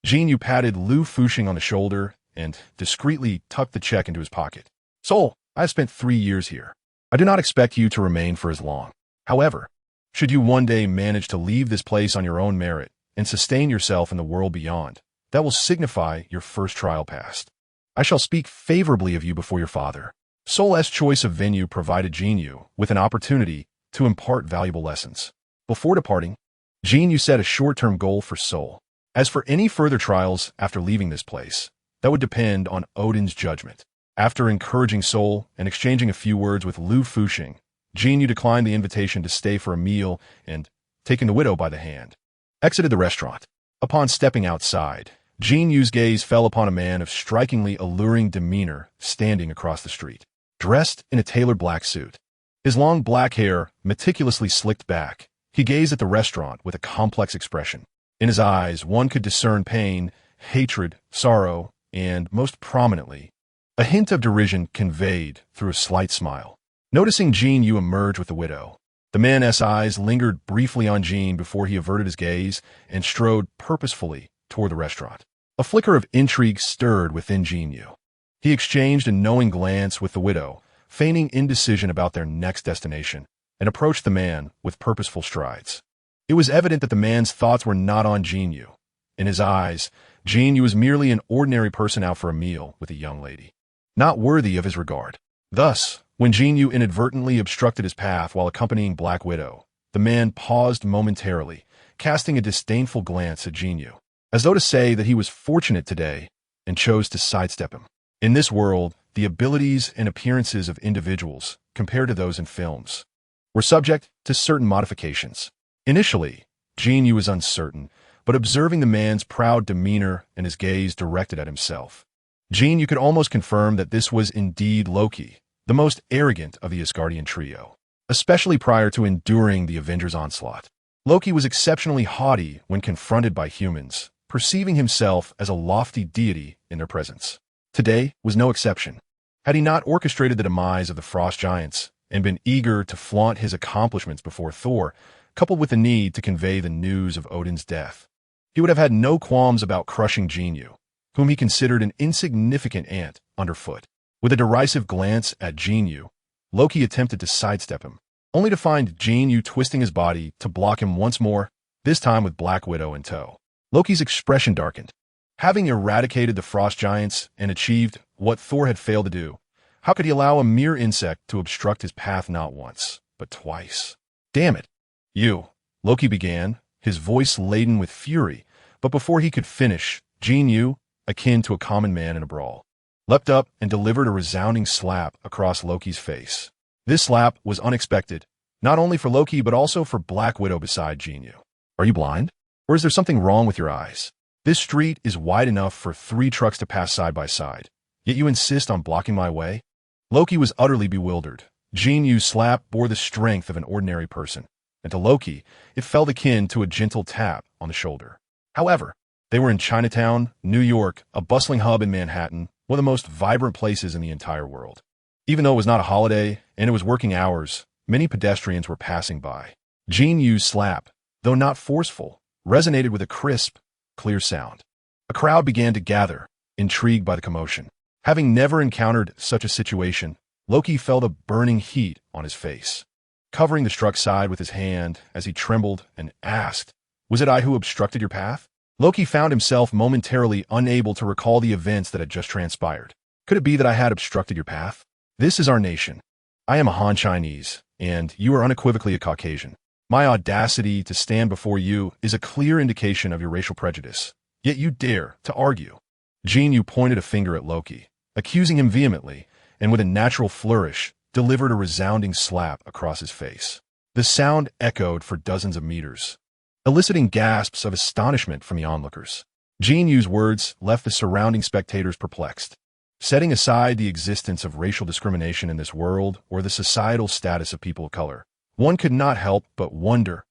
Speaker 1: Jin Yu patted Lu Fuxing on the shoulder and discreetly tucked the check into his pocket. Soul, I have spent 3 years here. I do not expect you to remain for as long. However, should you one day manage to leave this place on your own merit and sustain yourself in the world beyond, that will signify your first trial passed. I shall speak favorably of you before your father. Soul's choice of venue provided Jin Yu with an opportunity to impart valuable lessons. Before departing, Jin Yu set a short-term goal for Soul. As for any further trials after leaving this place, that would depend on Odin's judgment. After encouraging Soul and exchanging a few words with Lu Fuxing, Jin Yu declined the invitation to stay for a meal and, taking the widow by the hand, exited the restaurant. Upon stepping outside, Jin Yu's gaze fell upon a man of strikingly alluring demeanor standing across the street. Dressed in a tailored black suit, his long black hair meticulously slicked back, he gazed at the restaurant with a complex expression. In his eyes, one could discern pain, hatred, sorrow, and, most prominently, a hint of derision conveyed through a slight smile. Noticing Jin Yu emerge with the widow, the man's eyes lingered briefly on Jin before he averted his gaze and strode purposefully toward the restaurant. A flicker of intrigue stirred within Jin Yu. He exchanged a knowing glance with the widow, feigning indecision about their next destination, and approached the man with purposeful strides. It was evident that the man's thoughts were not on Jin Yu. In his eyes, Jin Yu was merely an ordinary person out for a meal with a young lady, not worthy of his regard. Thus, when Jin Yu inadvertently obstructed his path while accompanying Black Widow, the man paused momentarily, casting a disdainful glance at Jin Yu, as though to say that he was fortunate today and chose to sidestep him. In this world, the abilities and appearances of individuals, compared to those in films, were subject to certain modifications. Initially, Jin Yu was uncertain, but observing the man's proud demeanor and his gaze directed at himself, Jin Yu could almost confirm that this was indeed Loki, the most arrogant of the Asgardian trio, especially prior to enduring the Avengers' onslaught. Loki was exceptionally haughty when confronted by humans, perceiving himself as a lofty deity in their presence. Today was no exception. Had he not orchestrated the demise of the frost giants and been eager to flaunt his accomplishments before Thor, coupled with the need to convey the news of Odin's death, he would have had no qualms about crushing Jin Yu, whom he considered an insignificant ant underfoot. With a derisive glance at Jin Yu, Loki attempted to sidestep him, only to find Jin Yu twisting his body to block him once more, this time with Black Widow in tow. Loki's expression darkened. Having eradicated the frost giants and achieved what Thor had failed to do, how could he allow a mere insect to obstruct his path not once, but twice? Damn it! You, Loki began, his voice laden with fury, but before he could finish, Jin Yu, akin to a common man in a brawl, leapt up and delivered a resounding slap across Loki's face. This slap was unexpected, not only for Loki but also for Black Widow beside Jin Yu. Are you blind? Or is there something wrong with your eyes? This street is wide enough for 3 trucks to pass side by side, yet you insist on blocking my way? Loki was utterly bewildered. Jin Yu's slap bore the strength of an ordinary person, and to Loki, it felt akin to a gentle tap on the shoulder. However, they were in Chinatown, New York, a bustling hub in Manhattan, one of the most vibrant places in the entire world. Even though it was not a holiday and it was working hours, many pedestrians were passing by. Jin Yu's slap, though not forceful, resonated with a crisp, clear sound. A crowd began to gather, intrigued by the commotion. Having never encountered such a situation, Loki felt a burning heat on his face. Covering the struck side with his hand as he trembled and asked, "Was it I who obstructed your path?" Loki found himself momentarily unable to recall the events that had just transpired. Could it be that I had obstructed your path? This is our nation. I am a Han Chinese, and you are unequivocally a Caucasian. My audacity to stand before you is a clear indication of your racial prejudice. Yet you dare to argue. Jin Yu pointed a finger at Loki, accusing him vehemently, and with a natural flourish, delivered a resounding slap across his face. The sound echoed for dozens of meters, eliciting gasps of astonishment from the onlookers. Jin Yu's words left the surrounding spectators perplexed. Setting aside the existence of racial discrimination in this world or the societal status of people of color, one could not help but wonder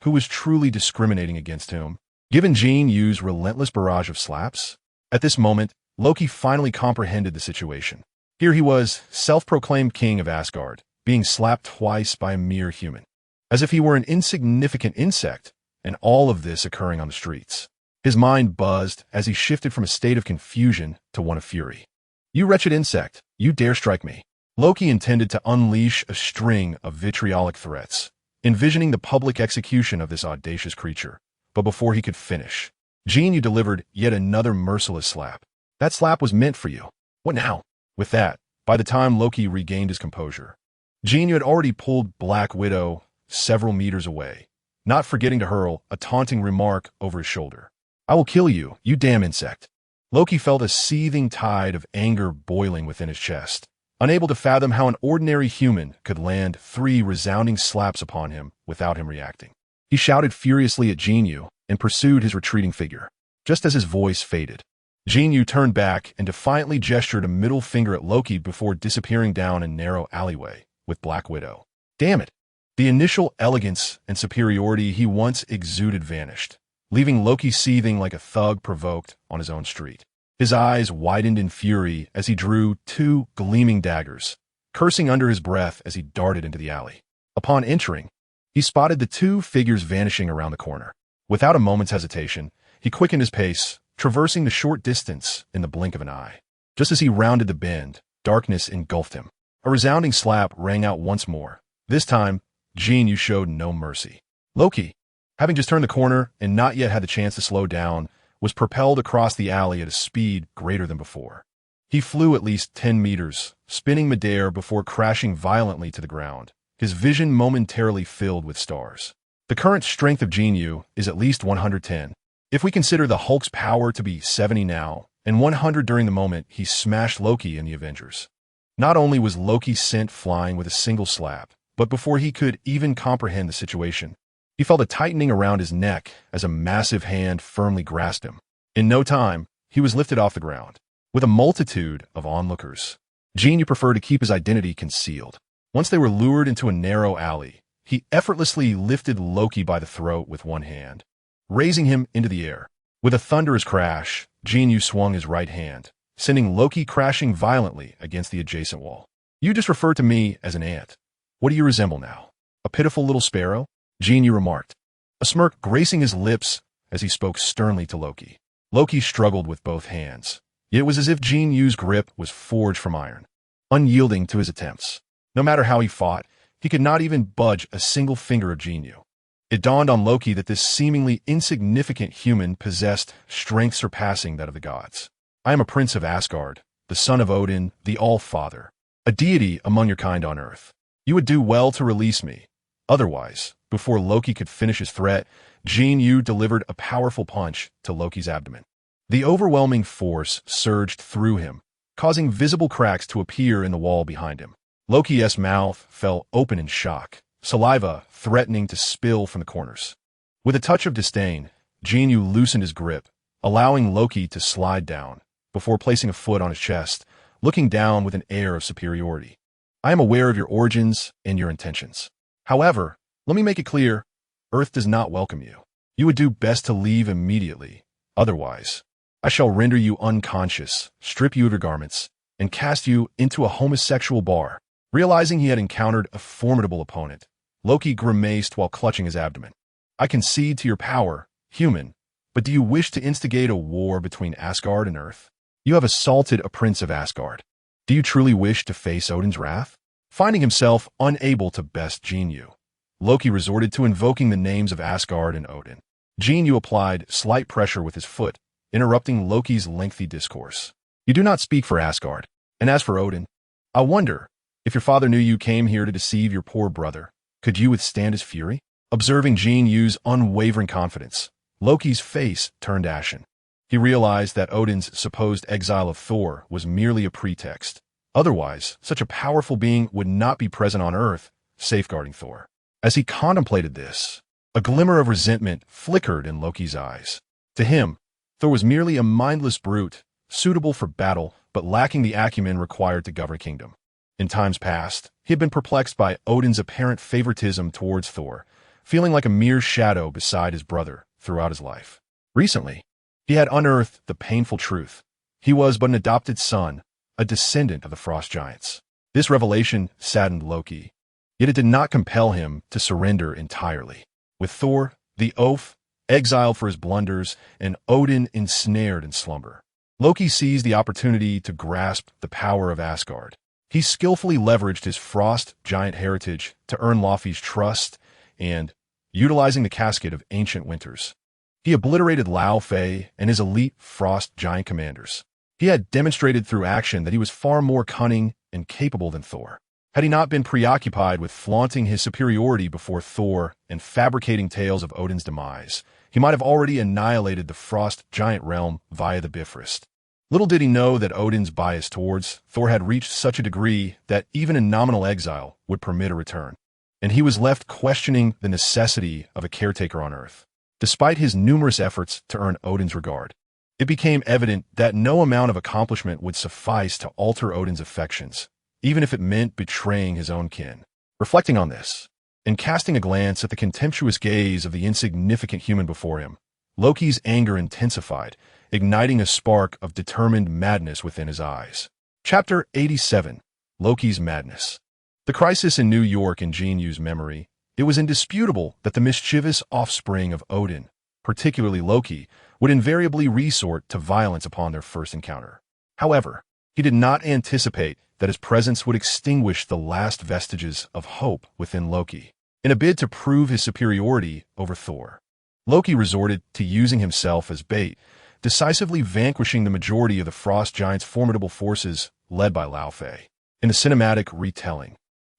Speaker 1: who was truly discriminating against whom, given Jin Yu's relentless barrage of slaps. At this moment, Loki finally comprehended the situation. Here he was, self-proclaimed king of Asgard, being slapped twice by a mere human, as if he were an insignificant insect, and all of this occurring on the streets. His mind buzzed as he shifted from a state of confusion to one of fury. "You wretched insect, you dare strike me." Loki intended to unleash a string of vitriolic threats, envisioning the public execution of this audacious creature. But before he could finish, Jin Yu delivered yet another merciless slap. "That slap was meant for you. What now?" With that, by the time Loki regained his composure, Jin Yu had already pulled Black Widow several meters away, not forgetting to hurl a taunting remark over his shoulder. "I will kill you, you damn insect." Loki felt a seething tide of anger boiling within his chest, unable to fathom how an ordinary human could land 3 resounding slaps upon him without him reacting. He shouted furiously at Jin Yu and pursued his retreating figure. Just as his voice faded, Jin Yu turned back and defiantly gestured a middle finger at Loki before disappearing down a narrow alleyway with Black Widow. Damn it! The initial elegance and superiority he once exuded vanished, leaving Loki seething like a thug provoked on his own street. His eyes widened in fury as he drew 2 gleaming daggers, cursing under his breath as he darted into the alley. Upon entering, he spotted the 2 figures vanishing around the corner. Without a moment's hesitation, he quickened his pace, traversing the short distance in the blink of an eye. Just as he rounded the bend, darkness engulfed him. A resounding slap rang out once more. This time, Jin Yu showed no mercy. Loki, having just turned the corner and not yet had the chance to slow down, was propelled across the alley at a speed greater than before. He flew at least 10 meters, spinning midair before crashing violently to the ground, his vision momentarily filled with stars. The current strength of Jin Yu is at least 110. If we consider the Hulk's power to be 70 now, and 100 during the moment he smashed Loki in the Avengers. Not only was Loki sent flying with a single slap, but before he could even comprehend the situation, he felt a tightening around his neck as a massive hand firmly grasped him. In no time, he was lifted off the ground. With a multitude of onlookers, Jin Yu preferred to keep his identity concealed. Once they were lured into a narrow alley, he effortlessly lifted Loki by the throat with one hand, raising him into the air. With a thunderous crash, Jin Yu swung his right hand, sending Loki crashing violently against the adjacent wall. "You just referred to me as an ant. What do you resemble now? A pitiful little sparrow?" Jin Yu remarked, a smirk gracing his lips as he spoke sternly to Loki. Loki struggled with both hands. Yet it was as if Jin Yu's grip was forged from iron, unyielding to his attempts. No matter how he fought, he could not even budge a single finger of Jin Yu. It dawned on Loki that this seemingly insignificant human possessed strength surpassing that of the gods. "I am a prince of Asgard, the son of Odin, the All-Father, a deity among your kind on earth. You would do well to release me. Otherwise," before Loki could finish his threat, Jin Yu delivered a powerful punch to Loki's abdomen. The overwhelming force surged through him, causing visible cracks to appear in the wall behind him. Loki's mouth fell open in shock, saliva threatening to spill from the corners. With a touch of disdain, Jin Yu loosened his grip, allowing Loki to slide down, before placing a foot on his chest, looking down with an air of superiority. "I am aware of your origins and your intentions. However, let me make it clear, Earth does not welcome you. You would do best to leave immediately. Otherwise, I shall render you unconscious, strip you of your garments, and cast you into a homosexual bar." Realizing he had encountered a formidable opponent, Loki grimaced while clutching his abdomen. "I concede to your power, human, But do you wish to instigate a war between Asgard and Earth? You have assaulted a prince of Asgard. Do you truly wish to face Odin's wrath? Finding himself unable to best Jin Yu, Loki resorted to invoking the names of Asgard and Odin. Jin Yu applied slight pressure with his foot, interrupting Loki's lengthy discourse. You do not speak for Asgard. And as for Odin, I wonder, if your father knew you came here to deceive your poor brother, could you withstand his fury? Observing Jin Yu's unwavering confidence, Loki's face turned ashen. He realized that Odin's supposed exile of Thor was merely a pretext. Otherwise, such a powerful being would not be present on Earth, safeguarding Thor. As he contemplated this, a glimmer of resentment flickered in Loki's eyes. To him, Thor was merely a mindless brute, suitable for battle, but lacking the acumen required to govern a kingdom. In times past, he had been perplexed by Odin's apparent favoritism towards Thor, feeling like a mere shadow beside his brother throughout his life. Recently, he had unearthed the painful truth. He was but an adopted son, a descendant of the frost giants. This revelation saddened Loki, yet it did not compel him to surrender entirely. With Thor, the oaf, exiled for his blunders, and Odin ensnared in slumber, Loki seized the opportunity to grasp the power of Asgard. He skillfully leveraged his frost giant heritage to earn Laufey's trust and, utilizing the casket of ancient winters, he obliterated Laufey and his elite frost giant commanders. He had demonstrated through action that he was far more cunning and capable than Thor. Had he not been preoccupied with flaunting his superiority before Thor and fabricating tales of Odin's demise, he might have already annihilated the frost giant realm via the Bifrost. Little did he know that Odin's bias towards Thor had reached such a degree that even in nominal exile would permit a return, and he was left questioning the necessity of a caretaker on Earth. Despite his numerous efforts to earn Odin's regard, it became evident that no amount of accomplishment would suffice to alter Odin's affections, even if it meant betraying his own kin. Reflecting on this, and casting a glance at the contemptuous gaze of the insignificant human before him, Loki's anger intensified, igniting a spark of determined madness within his eyes. Chapter 87. Loki's Madness. The crisis in New York in Jin Yu's memory, it was indisputable that the mischievous offspring of Odin, particularly Loki, would invariably resort to violence upon their first encounter. However, he did not anticipate that his presence would extinguish the last vestiges of hope within Loki. In a bid to prove his superiority over Thor, Loki resorted to using himself as bait, decisively vanquishing the majority of the Frost Giants' formidable forces led by Laufey. In the cinematic retelling,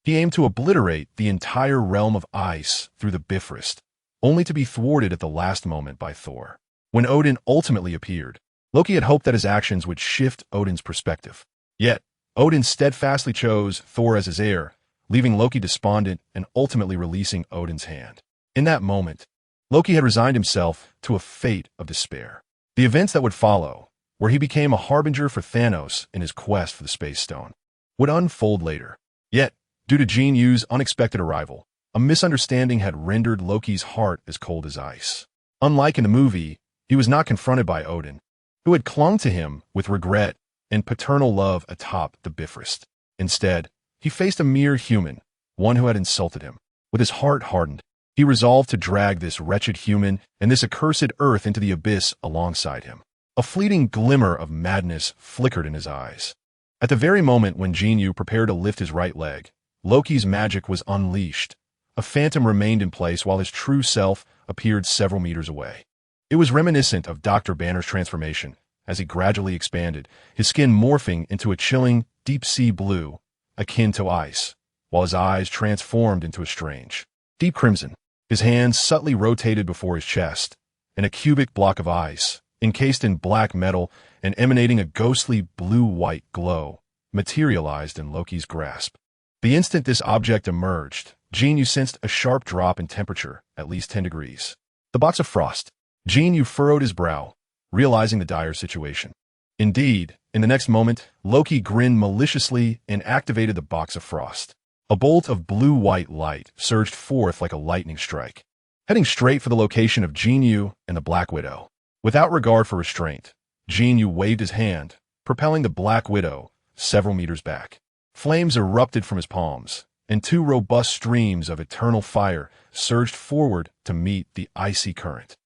Speaker 1: he aimed to obliterate the entire realm of ice through the Bifrost, only to be thwarted at the last moment by Thor. When Odin ultimately appeared, Loki had hoped that his actions would shift Odin's perspective. Yet, Odin steadfastly chose Thor as his heir, leaving Loki despondent and ultimately releasing Odin's hand. In that moment, Loki had resigned himself to a fate of despair. The events that would follow, where he became a harbinger for Thanos in his quest for the Space Stone, would unfold later. Yet, due to Jin Yu's unexpected arrival, a misunderstanding had rendered Loki's heart as cold as ice. Unlike in the movie, he was not confronted by Odin, who had clung to him with regret and paternal love atop the Bifrost. Instead, he faced a mere human, one who had insulted him. With his heart hardened, he resolved to drag this wretched human and this accursed earth into the abyss alongside him. A fleeting glimmer of madness flickered in his eyes. At the very moment when Jin Yu prepared to lift his right leg, Loki's magic was unleashed. A phantom remained in place while his true self appeared several meters away. It was reminiscent of Dr. Banner's transformation, as he gradually expanded, his skin morphing into a chilling, deep-sea blue, akin to ice, while his eyes transformed into a strange, deep crimson. His hands subtly rotated before his chest, and a cubic block of ice, encased in black metal and emanating a ghostly blue-white glow, materialized in Loki's grasp. The instant this object emerged, Jin Yu sensed a sharp drop in temperature, at least 10 degrees. The box of frost. Jin Yu furrowed his brow, realizing the dire situation. Indeed, in the next moment, Loki grinned maliciously and activated the box of frost. A bolt of blue-white light surged forth like a lightning strike, heading straight for the location of Jin Yu and the Black Widow. Without regard for restraint, Jin Yu waved his hand, propelling the Black Widow several meters back. Flames erupted from his palms, and two robust streams of eternal fire surged forward to meet the icy current.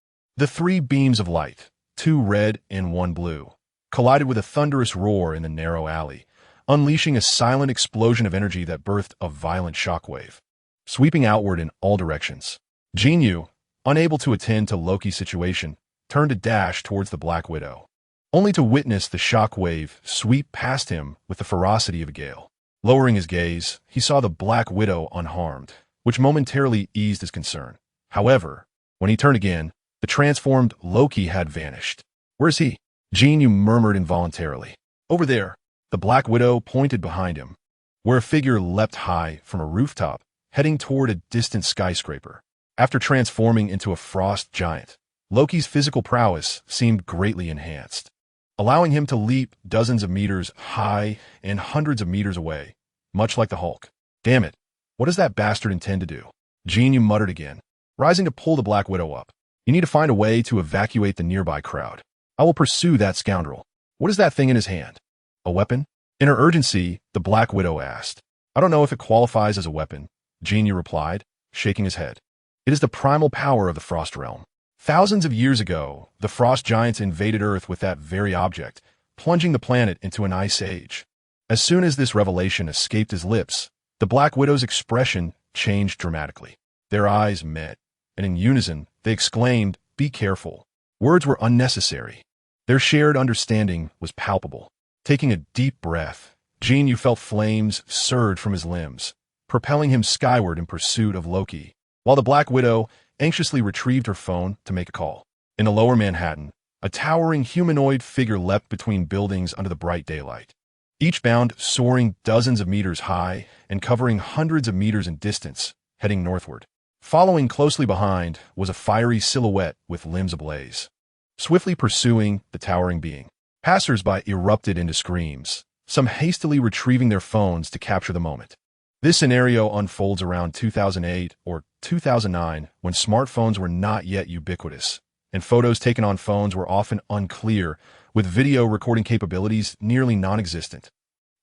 Speaker 1: The three beams of light, two red and one blue, collided with a thunderous roar in the narrow alley, unleashing a silent explosion of energy that birthed a violent shockwave, sweeping outward in all directions. Jin Yu, unable to attend to Loki's situation, turned to dash towards the Black Widow, only to witness the shockwave sweep past him with the ferocity of a gale. Lowering his gaze, he saw the Black Widow unharmed, which momentarily eased his concern. However, when he turned again, the transformed Loki had vanished. "Where is he?" Jin Yu murmured involuntarily. "Over there." The Black Widow pointed behind him, where a figure leapt high from a rooftop, heading toward a distant skyscraper. After transforming into a frost giant, Loki's physical prowess seemed greatly enhanced, allowing him to leap dozens of meters high and hundreds of meters away, much like the Hulk. "Damn it, what does that bastard intend to do?" Jin Yu muttered again, rising to pull the Black Widow up. "You need to find a way to evacuate the nearby crowd. I will pursue that scoundrel. What is that thing in his hand? A weapon?" In her urgency, the Black Widow asked. "I don't know if it qualifies as a weapon," Jin Yu replied, shaking his head. "It is the primal power of the Frost Realm. Thousands of years ago, the Frost Giants invaded Earth with that very object, plunging the planet into an ice age." As soon as this revelation escaped his lips, the Black Widow's expression changed dramatically. Their eyes met, and in unison, they exclaimed, "Be careful." Words were unnecessary. Their shared understanding was palpable. Taking a deep breath, Jin Yu felt flames surge from his limbs, propelling him skyward in pursuit of Loki, while the Black Widow anxiously retrieved her phone to make a call. In the lower Manhattan, a towering humanoid figure leapt between buildings under the bright daylight, each bound soaring dozens of meters high and covering hundreds of meters in distance, heading northward. Following closely behind was a fiery silhouette with limbs ablaze, swiftly pursuing the towering being. Passers-by erupted into screams, some hastily retrieving their phones to capture the moment. This scenario unfolds around 2008 or 2009, when smartphones were not yet ubiquitous, and photos taken on phones were often unclear, with video recording capabilities nearly non-existent.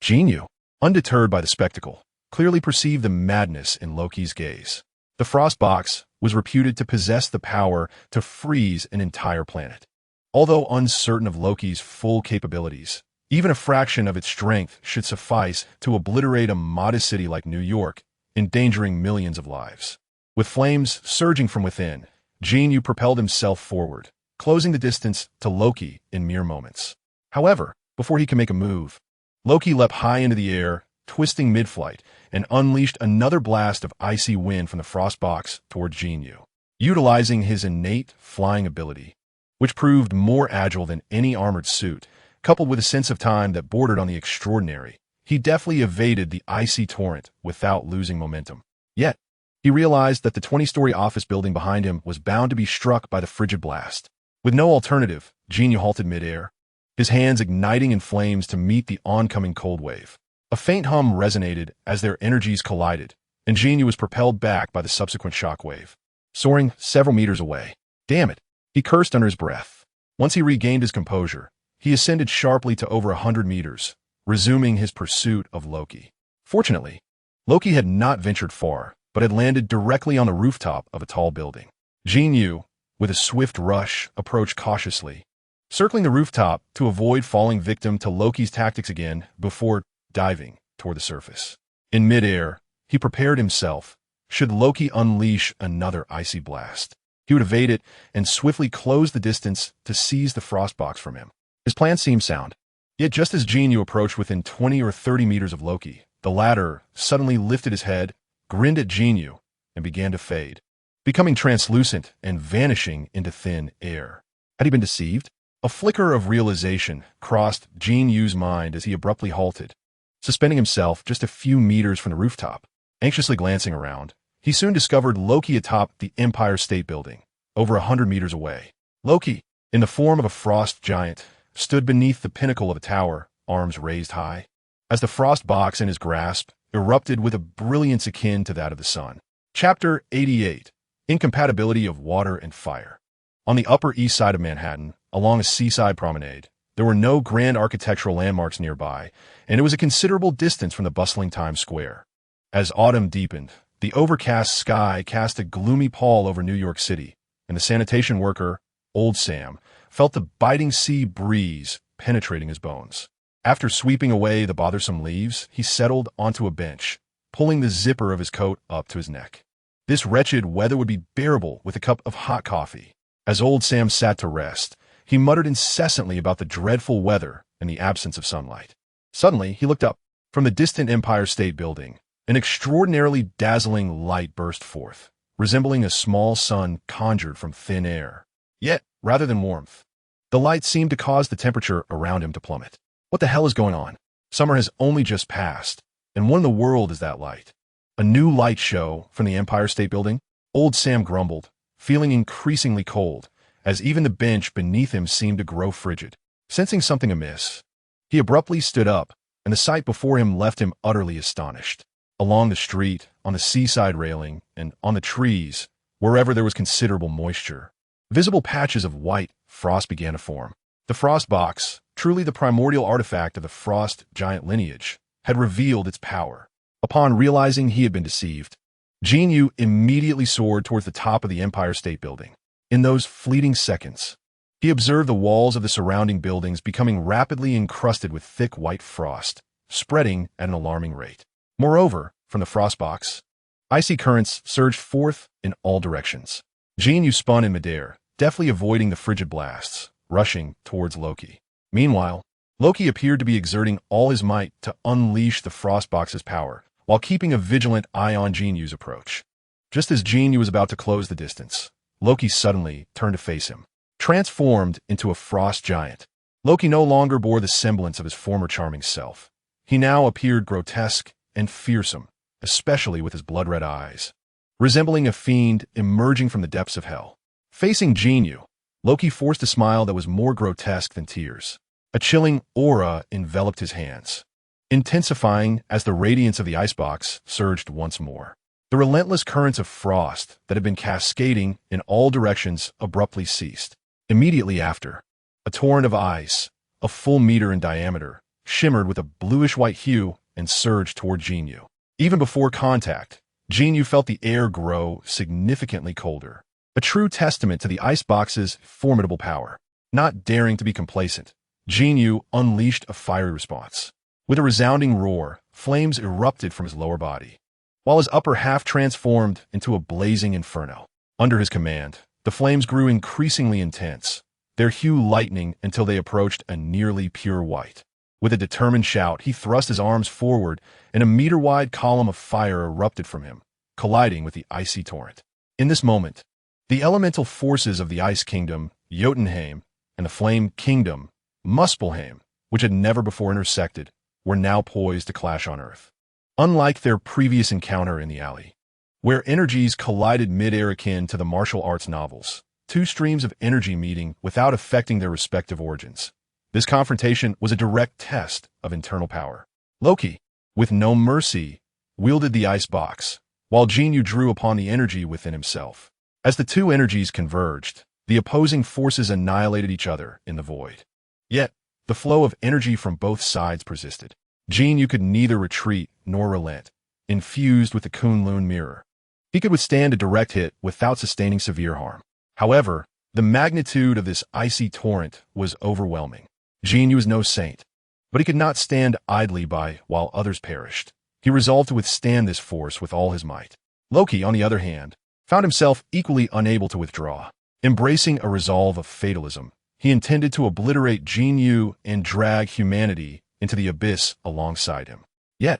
Speaker 1: Jin Yu, undeterred by the spectacle, clearly perceived the madness in Loki's gaze. The Frost Box was reputed to possess the power to freeze an entire planet. Although uncertain of Loki's full capabilities, even a fraction of its strength should suffice to obliterate a modest city like New York, endangering millions of lives. With flames surging from within, Jin Yu propelled himself forward, closing the distance to Loki in mere moments. However, before he could make a move, Loki leapt high into the air, twisting mid-flight, and unleashed another blast of icy wind from the Frost Box toward Jin Yu. Utilizing his innate flying ability, which proved more agile than any armored suit, coupled with a sense of time that bordered on the extraordinary, he deftly evaded the icy torrent without losing momentum. Yet, he realized that the 20-story office building behind him was bound to be struck by the frigid blast. With no alternative, Jin Yu halted midair, his hands igniting in flames to meet the oncoming cold wave. A faint hum resonated as their energies collided, and Jin Yu was propelled back by the subsequent shockwave, soaring several meters away. "Damn it," he cursed under his breath. Once he regained his composure, he ascended sharply to over 100 meters, resuming his pursuit of Loki. Fortunately, Loki had not ventured far, but had landed directly on the rooftop of a tall building. Jin Yu, with a swift rush, approached cautiously, circling the rooftop to avoid falling victim to Loki's tactics again before diving toward the surface. In midair, he prepared himself, should Loki unleash another icy blast. He would evade it and swiftly close the distance to seize the Frost Box from him. His plan seemed sound. Yet just as Jin Yu approached within 20 or 30 meters of Loki, the latter suddenly lifted his head, grinned at Jin Yu, and began to fade, becoming translucent and vanishing into thin air. Had he been deceived? A flicker of realization crossed Jin Yu's mind as he abruptly halted, suspending himself just a few meters from the rooftop. Anxiously glancing around, he soon discovered Loki atop the Empire State Building, over 100 meters away. Loki, in the form of a frost giant, stood beneath the pinnacle of a tower, arms raised high, as the Frost Box in his grasp erupted with a brilliance akin to that of the sun. Chapter 88. Incompatibility of Water and Fire. On the Upper East Side of Manhattan, along a seaside promenade, there were no grand architectural landmarks nearby, and it was a considerable distance from the bustling Times Square. As autumn deepened, the overcast sky cast a gloomy pall over New York City, and the sanitation worker, Old Sam felt the biting sea breeze penetrating his bones. After sweeping away the bothersome leaves, he settled onto a bench, pulling the zipper of his coat up to his neck. This wretched weather would be bearable with a cup of hot coffee. As Old Sam sat to rest, he muttered incessantly about the dreadful weather and the absence of sunlight. Suddenly, he looked up. From the distant Empire State Building, an extraordinarily dazzling light burst forth, resembling a small sun conjured from thin air. Yet, rather than warmth, the light seemed to cause the temperature around him to plummet. What the hell is going on? Summer has only just passed, and what in the world is that light? A new light show from the Empire State Building? Old Sam grumbled, feeling increasingly cold, as even the bench beneath him seemed to grow frigid. Sensing something amiss, he abruptly stood up, and the sight before him left him utterly astonished. Along the street, on the seaside railing, and on the trees, wherever there was considerable moisture, visible patches of white frost began to form. The frost box, truly the primordial artifact of the frost giant lineage, had revealed its power. Upon realizing he had been deceived, Jin Yu immediately soared towards the top of the Empire State Building. In those fleeting seconds, he observed the walls of the surrounding buildings becoming rapidly encrusted with thick white frost, spreading at an alarming rate. Moreover, from the frost box, icy currents surged forth in all directions. Jin Yu spun in midair, deftly avoiding the frigid blasts, rushing towards Loki. Meanwhile, Loki appeared to be exerting all his might to unleash the frost box's power, while keeping a vigilant eye on Jin Yu's approach. Just as Jin Yu was about to close the distance, Loki suddenly turned to face him. Transformed into a frost giant, Loki no longer bore the semblance of his former charming self. He now appeared grotesque and fearsome, especially with his blood-red eyes, resembling a fiend emerging from the depths of hell. Facing Jin Yu, Loki forced a smile that was more grotesque than tears. A chilling aura enveloped his hands, intensifying as the radiance of the icebox surged once more. The relentless currents of frost that had been cascading in all directions abruptly ceased. Immediately after, a torrent of ice, a full meter in diameter, shimmered with a bluish-white hue and surged toward Jin Yu. Even before contact, Jin Yu felt the air grow significantly colder, a true testament to the icebox's formidable power. Not daring to be complacent, Jin Yu unleashed a fiery response. With a resounding roar, flames erupted from his lower body, while his upper half transformed into a blazing inferno. Under his command, the flames grew increasingly intense, their hue lightening until they approached a nearly pure white. With a determined shout, he thrust his arms forward, and a meter-wide column of fire erupted from him, colliding with the icy torrent. In this moment, the elemental forces of the Ice Kingdom, Jotunheim, and the Flame Kingdom, Muspelheim, which had never before intersected, were now poised to clash on Earth. Unlike their previous encounter in the alley, where energies collided mid-air akin to the martial arts novels, two streams of energy meeting without affecting their respective origins, this confrontation was a direct test of internal power. Loki, with no mercy, wielded the ice box, while Jin Yu drew upon the energy within himself. As the two energies converged, the opposing forces annihilated each other in the void. Yet, the flow of energy from both sides persisted. Jin Yu could neither retreat nor relent, infused with the Kunlun mirror. He could withstand a direct hit without sustaining severe harm. However, the magnitude of this icy torrent was overwhelming. Jin Yu was no saint, but he could not stand idly by while others perished. He resolved to withstand this force with all his might. Loki, on the other hand, found himself equally unable to withdraw. Embracing a resolve of fatalism, he intended to obliterate Jin Yu and drag humanity into the abyss alongside him. Yet,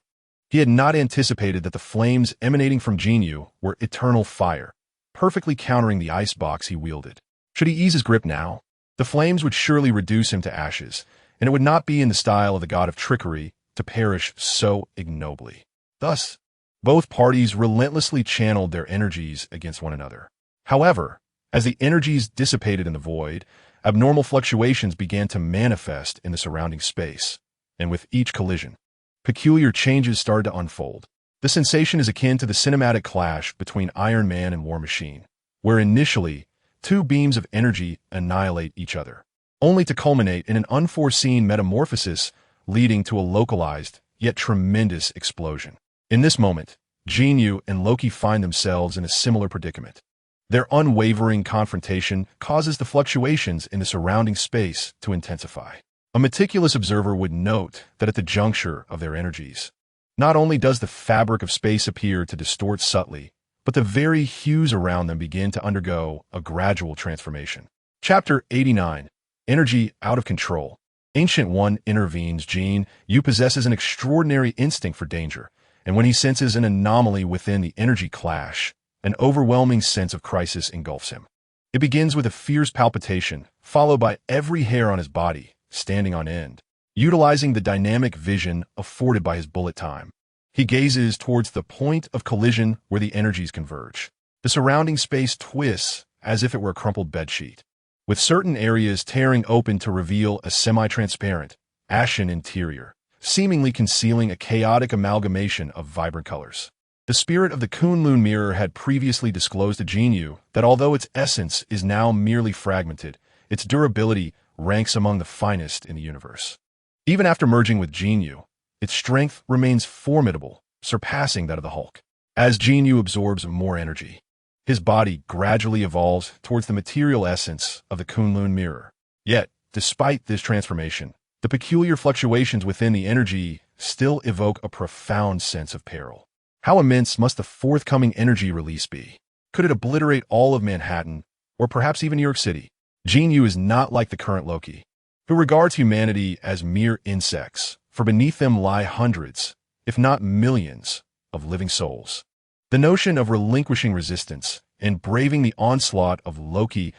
Speaker 1: he had not anticipated that the flames emanating from Jin Yu were eternal fire, perfectly countering the ice box he wielded. Should he ease his grip now, the flames would surely reduce him to ashes, and it would not be in the style of the god of trickery to perish so ignobly. Thus, both parties relentlessly channeled their energies against one another. However, as the energies dissipated in the void, abnormal fluctuations began to manifest in the surrounding space, and with each collision, peculiar changes started to unfold. The sensation is akin to the cinematic clash between Iron Man and War Machine, where initially, two beams of energy annihilate each other, only to culminate in an unforeseen metamorphosis leading to a localized, yet tremendous explosion. In this moment, Jin Yu and Loki find themselves in a similar predicament. Their unwavering confrontation causes the fluctuations in the surrounding space to intensify. A meticulous observer would note that at the juncture of their energies, not only does the fabric of space appear to distort subtly, but the very hues around them begin to undergo a gradual transformation. Chapter 89. Energy Out of Control. Ancient One intervenes. Jin Yu possesses an extraordinary instinct for danger, and when he senses an anomaly within the energy clash, an overwhelming sense of crisis engulfs him. It begins with a fierce palpitation, followed by every hair on his body standing on end. Utilizing the dynamic vision afforded by his bullet time, he gazes towards the point of collision where the energies converge. The surrounding space twists as if it were a crumpled bedsheet, with certain areas tearing open to reveal a semi-transparent, ashen interior, seemingly concealing a chaotic amalgamation of vibrant colors. The spirit of the Kunlun mirror had previously disclosed to Jin Yu that although its essence is now merely fragmented, its durability ranks among the finest in the universe. Even after merging with Jin Yu, its strength remains formidable, surpassing that of the Hulk. As Jin Yu absorbs more energy, his body gradually evolves towards the material essence of the Kunlun mirror. Yet, despite this transformation, the peculiar fluctuations within the energy still evoke a profound sense of peril. How immense must the forthcoming energy release be? Could it obliterate all of Manhattan, or perhaps even New York City? Jin Yu is not like the current Loki, who regards humanity as mere insects, for beneath them lie hundreds, if not millions, of living souls. The notion of relinquishing resistance and braving the onslaught of Loki's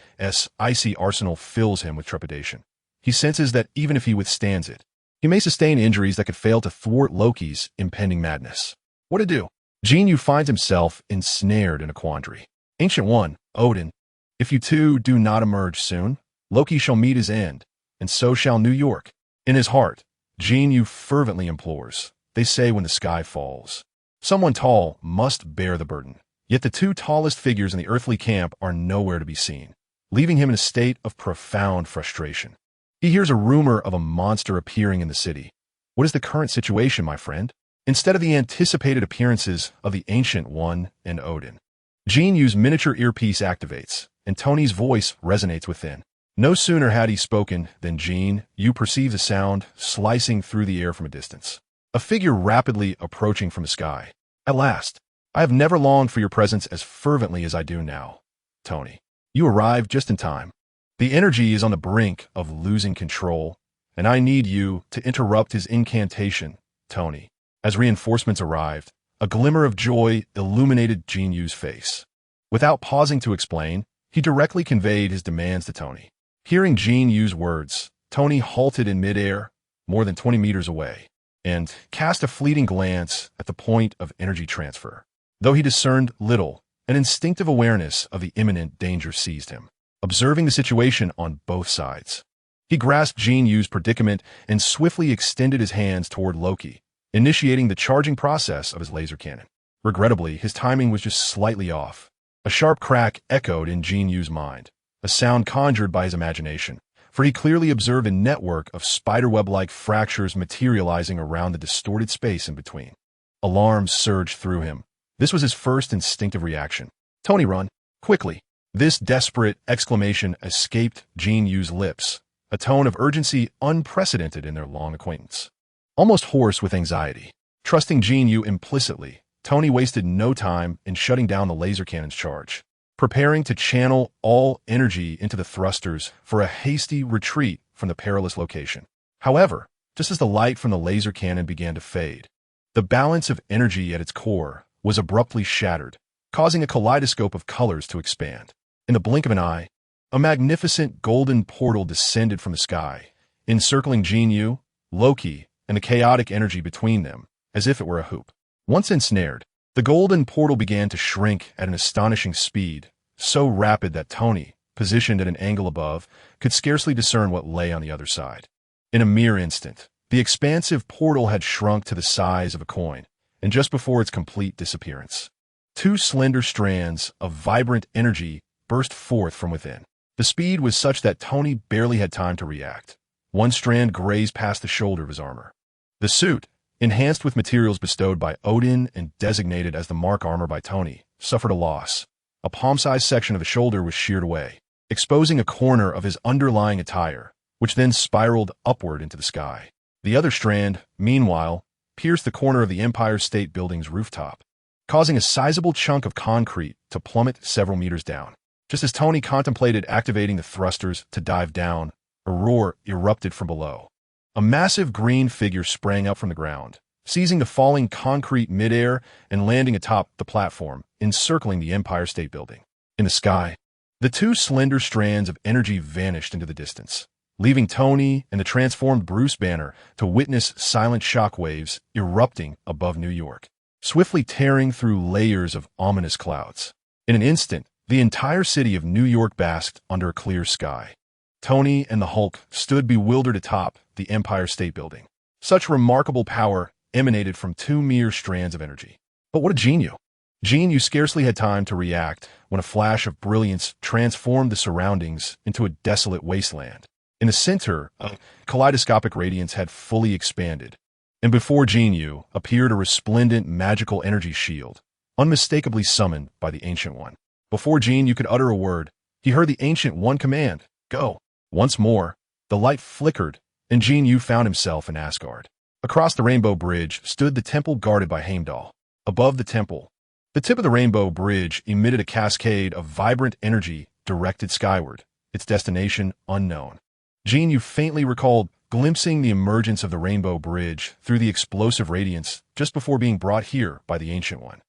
Speaker 1: icy arsenal fills him with trepidation. He senses that even if he withstands it, he may sustain injuries that could fail to thwart Loki's impending madness. What to do? Jin Yu finds himself ensnared in a quandary. Ancient One, Odin, if you two do not emerge soon, Loki shall meet his end, and so shall New York. In his heart, Jin Yu fervently implores. They say when the sky falls, someone tall must bear the burden. Yet the two tallest figures in the earthly camp are nowhere to be seen, leaving him in a state of profound frustration. He hears a rumor of a monster appearing in the city. What is the current situation, my friend? Instead of the anticipated appearances of the Ancient One and Odin, Jin Yu's miniature earpiece activates, and Tony's voice resonates within. No sooner had he spoken than Jin Yu perceives a sound slicing through the air from a distance. A figure rapidly approaching from the sky. At last, I have never longed for your presence as fervently as I do now, Tony. You arrived just in time. The energy is on the brink of losing control, and I need you to interrupt his incantation, Tony. As reinforcements arrived, a glimmer of joy illuminated Jin Yu's face. Without pausing to explain, he directly conveyed his demands to Tony. Hearing Jin Yu's words, Tony halted in midair, more than 20 meters away, and cast a fleeting glance at the point of energy transfer. Though he discerned little, an instinctive awareness of the imminent danger seized him. Observing the situation on both sides, he grasped Jin Yu's predicament and swiftly extended his hands toward Loki, initiating the charging process of his laser cannon. Regrettably, his timing was just slightly off. A sharp crack echoed in Jin Yu's mind, a sound conjured by his imagination, for he clearly observed a network of spiderweb-like fractures materializing around the distorted space in between. Alarm surged through him. This was his first instinctive reaction. Tony, run! Quickly! This desperate exclamation escaped Jin Yu's lips, a tone of urgency unprecedented in their long acquaintance. Almost hoarse with anxiety, trusting Jin Yu implicitly, Tony wasted no time in shutting down the laser cannon's charge, preparing to channel all energy into the thrusters for a hasty retreat from the perilous location. However, just as the light from the laser cannon began to fade, the balance of energy at its core was abruptly shattered, causing a kaleidoscope of colors to expand. In the blink of an eye, a magnificent golden portal descended from the sky, encircling Jin Yu, Loki, and the chaotic energy between them, as if it were a hoop. Once ensnared, the golden portal began to shrink at an astonishing speed, so rapid that Tony, positioned at an angle above, could scarcely discern what lay on the other side. In a mere instant, the expansive portal had shrunk to the size of a coin, and just before its complete disappearance, two slender strands of vibrant energy burst forth from within. The speed was such that Tony barely had time to react. One strand grazed past the shoulder of his armor. The suit, enhanced with materials bestowed by Odin and designated as the Mark armor by Tony, suffered a loss, A palm-sized section of the shoulder was sheared away, exposing a corner of his underlying attire, which then spiraled upward into the sky. The other strand, meanwhile, pierced the corner of the Empire State Building's rooftop, causing a sizable chunk of concrete to plummet several meters down. Just as Tony contemplated activating the thrusters to dive down, a roar erupted from below. A massive green figure sprang up from the ground, seizing the falling concrete midair and landing atop the platform, encircling the Empire State Building. In the sky, the two slender strands of energy vanished into the distance, leaving Tony and the transformed Bruce Banner to witness silent shockwaves erupting above New York, swiftly tearing through layers of ominous clouds. In an instant, the entire city of New York basked under a clear sky. Tony and the Hulk stood bewildered atop the Empire State Building. Such remarkable power emanated from two mere strands of energy. But what a Jin Yu! Jin Yu scarcely had time to react when a flash of brilliance transformed the surroundings into a desolate wasteland. In the center, a kaleidoscopic radiance had fully expanded, and before Jin Yu appeared a resplendent magical energy shield, unmistakably summoned by the Ancient One. Before Jin Yu could utter a word, he heard the Ancient One command, "Go." Once more, the light flickered, and Jin Yu found himself in Asgard. Across the Rainbow Bridge stood the temple guarded by Heimdall. Above the temple, the tip of the Rainbow Bridge emitted a cascade of vibrant energy directed skyward, its destination unknown. Jin Yu faintly recalled glimpsing the emergence of the Rainbow Bridge through the explosive radiance just before being brought here by the Ancient One.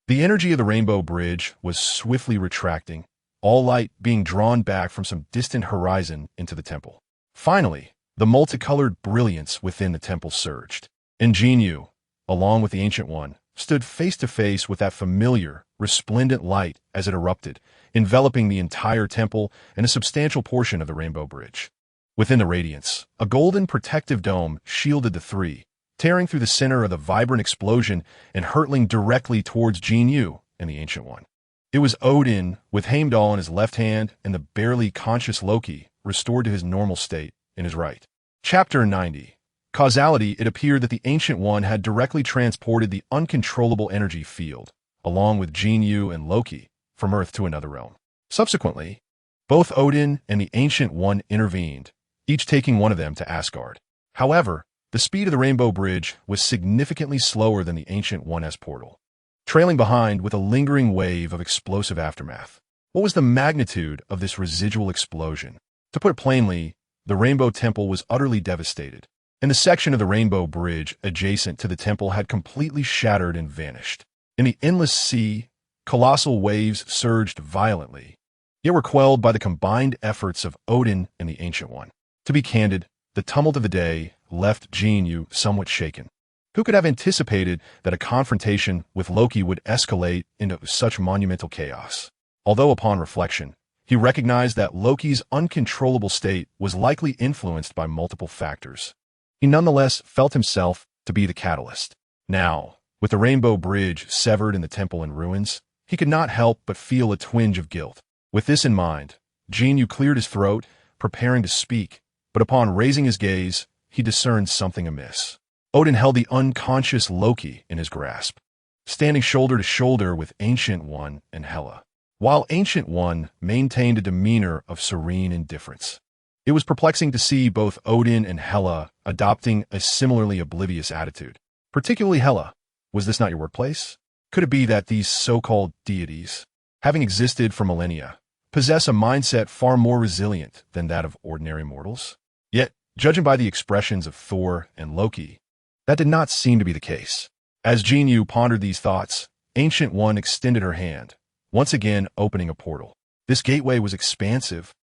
Speaker 1: The energy of the Rainbow Bridge was swiftly retracting, all light being drawn back from some distant horizon into the temple. Finally, the multicolored brilliance within the temple surged, and Jin Yu, along with the Ancient One, stood face to face with that familiar, resplendent light as it erupted, enveloping the entire temple and a substantial portion of the Rainbow Bridge. Within the radiance, a golden protective dome shielded the three, tearing through the center of the vibrant explosion and hurtling directly towards Jin Yu and the Ancient One. It was Odin, with Heimdall in his left hand and the barely conscious Loki restored to his normal state in his right. Chapter 90. Causality. It appeared that the Ancient One had directly transported the uncontrollable energy field, along with Jin Yu and Loki, from Earth to another realm. Subsequently, both Odin and the Ancient One intervened, each taking one of them to Asgard. However, the speed of the Rainbow Bridge was significantly slower than the Ancient One's portal, trailing behind with a lingering wave of explosive aftermath. What was the magnitude of this residual explosion? To put it plainly, the Rainbow Temple was utterly devastated, and the section of the Rainbow Bridge adjacent to the temple had completely shattered and vanished. In the endless sea, colossal waves surged violently, yet were quelled by the combined efforts of Odin and the Ancient One. To be candid, the tumult of the day left Jin Yu somewhat shaken. Who could have anticipated that a confrontation with Loki would escalate into such monumental chaos? Although upon reflection, he recognized that Loki's uncontrollable state was likely influenced by multiple factors. He nonetheless felt himself to be the catalyst. Now, with the Rainbow Bridge severed and the temple in ruins, he could not help but feel a twinge of guilt. With this in mind, Jin Yu cleared his throat, preparing to speak, but upon raising his gaze, he discerned something amiss. Odin held the unconscious Loki in his grasp, standing shoulder to shoulder with Ancient One and Hela, while Ancient One maintained a demeanor of serene indifference. It was perplexing to see both Odin and Hela adopting a similarly oblivious attitude. Particularly Hela. Was this not your workplace? Could it be that these so-called deities, having existed for millennia, possess a mindset far more resilient than that of ordinary mortals? Yet, judging by the expressions of Thor and Loki, that did not seem to be the case. As Jin Yu pondered these thoughts, Ancient One extended her hand, once again opening a portal. This gateway was expansive,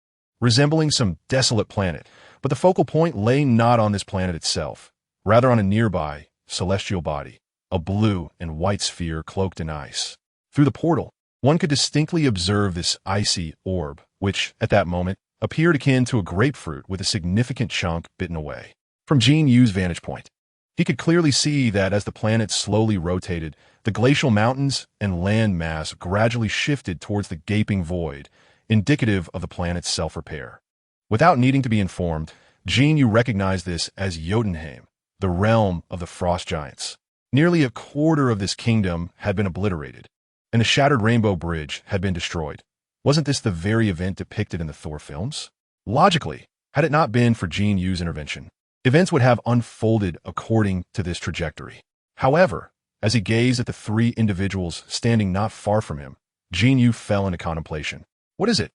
Speaker 1: resembling some desolate planet, but the focal point lay not on this planet itself, rather on a nearby, celestial body, a blue and white sphere cloaked in ice. Through the portal, one could distinctly observe this icy orb, which, at that moment, appeared akin to a grapefruit with a significant chunk bitten away. From Jin Yu's vantage point, he could clearly see that as the planet slowly rotated, the glacial mountains and land mass gradually shifted towards the gaping void, indicative of the planet's self-repair. Without needing to be informed, Jin Yu recognized this as Jotunheim, the realm of the frost giants. Nearly a quarter of this kingdom had been obliterated, and the shattered Rainbow Bridge had been destroyed. Wasn't this the very event depicted in the Thor films? Logically, had it not been for Jin Yu's intervention, events would have unfolded according to this trajectory. However, as he gazed at the three individuals standing not far from him, Jin Yu fell into contemplation. What is it?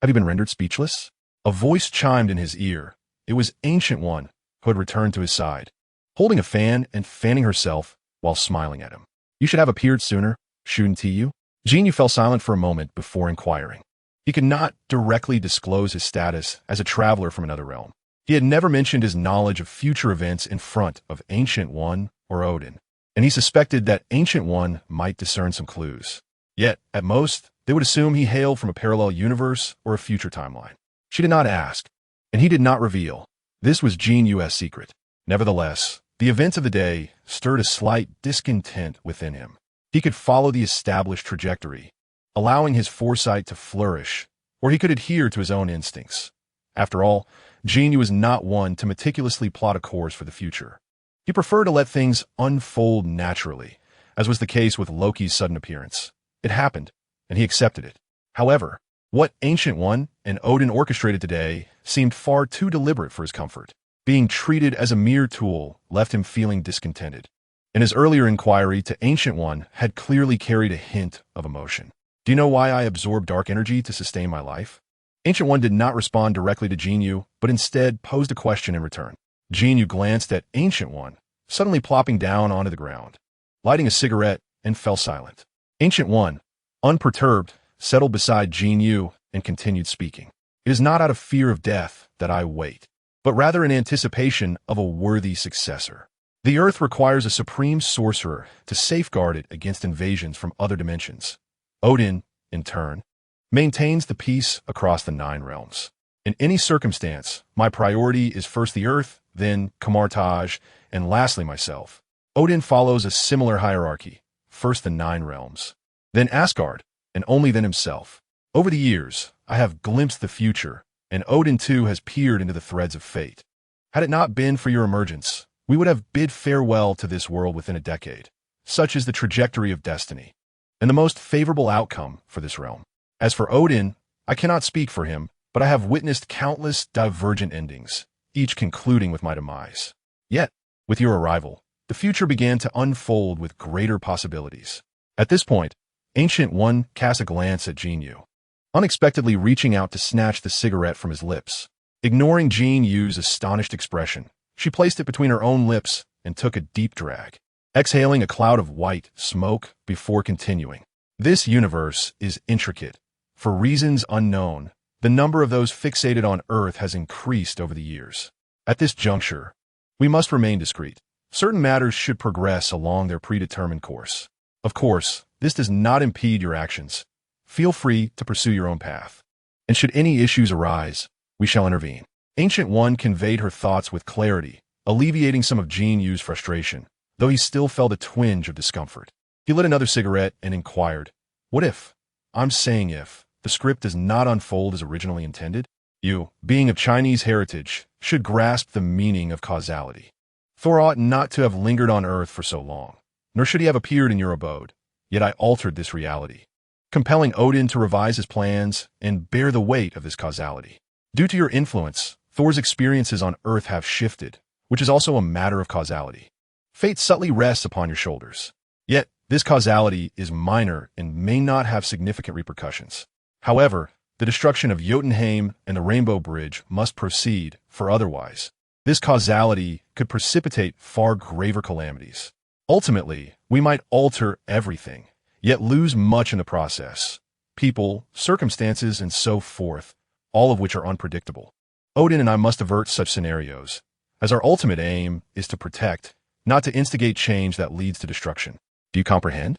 Speaker 1: Have you been rendered speechless? A voice chimed in his ear. It was Ancient One, who had returned to his side, holding a fan and fanning herself while smiling at him. You should have appeared sooner, shouldn't you? Jin Yu fell silent for a moment before inquiring. He could not directly disclose his status as a traveler from another realm. He had never mentioned his knowledge of future events in front of Ancient One or Odin, and he suspected that Ancient One might discern some clues. Yet, at most, they would assume he hailed from a parallel universe or a future timeline. She did not ask, and he did not reveal. This was Jin Yu's secret. Nevertheless, the events of the day stirred a slight discontent within him. He could follow the established trajectory, allowing his foresight to flourish, or he could adhere to his own instincts. After all, Jin Yu was not one to meticulously plot a course for the future. He preferred to let things unfold naturally, as was the case with Loki's sudden appearance. It happened, and he accepted it. However, what Ancient One and Odin orchestrated today seemed far too deliberate for his comfort. Being treated as a mere tool left him feeling discontented, and his earlier inquiry to Ancient One had clearly carried a hint of emotion. Do you know why I absorb dark energy to sustain my life? Ancient One did not respond directly to Jin Yu, but instead posed a question in return. Jin Yu glanced at Ancient One, suddenly plopping down onto the ground, lighting a cigarette, and fell silent. Ancient One, unperturbed, settled beside Jin Yu and continued speaking. It is not out of fear of death that I wait, but rather in anticipation of a worthy successor. The Earth requires a supreme sorcerer to safeguard it against invasions from other dimensions. Odin, in turn, maintains the peace across the 9 realms. In any circumstance, my priority is first the Earth, then Kamartaj, and lastly myself. Odin follows a similar hierarchy, first the 9 realms, then Asgard, and only then himself. Over the years, I have glimpsed the future, and Odin too has peered into the threads of fate. Had it not been for your emergence, we would have bid farewell to this world within a decade. Such is the trajectory of destiny, and the most favorable outcome for this realm. As for Odin, I cannot speak for him, but I have witnessed countless divergent endings, each concluding with my demise. Yet, with your arrival, the future began to unfold with greater possibilities. At this point, Ancient One cast a glance at Jin Yu, unexpectedly reaching out to snatch the cigarette from his lips. Ignoring Jin Yu's astonished expression, she placed it between her own lips and took a deep drag, exhaling a cloud of white smoke before continuing. This universe is intricate. For reasons unknown, the number of those fixated on Earth has increased over the years. At this juncture, we must remain discreet. Certain matters should progress along their predetermined course. Of course, this does not impede your actions. Feel free to pursue your own path. And should any issues arise, we shall intervene. Ancient One conveyed her thoughts with clarity, alleviating some of Jin Yu's frustration, though he still felt a twinge of discomfort. He lit another cigarette and inquired, what if, I'm saying if, the script does not unfold as originally intended? You, being of Chinese heritage, should grasp the meaning of causality. Thor ought not to have lingered on Earth for so long, nor should he have appeared in your abode. Yet I altered this reality, compelling Odin to revise his plans and bear the weight of this causality. Due to your influence, Thor's experiences on Earth have shifted, which is also a matter of causality. Fate subtly rests upon your shoulders. Yet, this causality is minor and may not have significant repercussions. However, the destruction of Jotunheim and the Rainbow Bridge must proceed, for otherwise, this causality could precipitate far graver calamities. Ultimately, we might alter everything, yet lose much in the process. People, circumstances, and so forth, all of which are unpredictable. Odin and I must avert such scenarios, as our ultimate aim is to protect, not to instigate change that leads to destruction. Do you comprehend?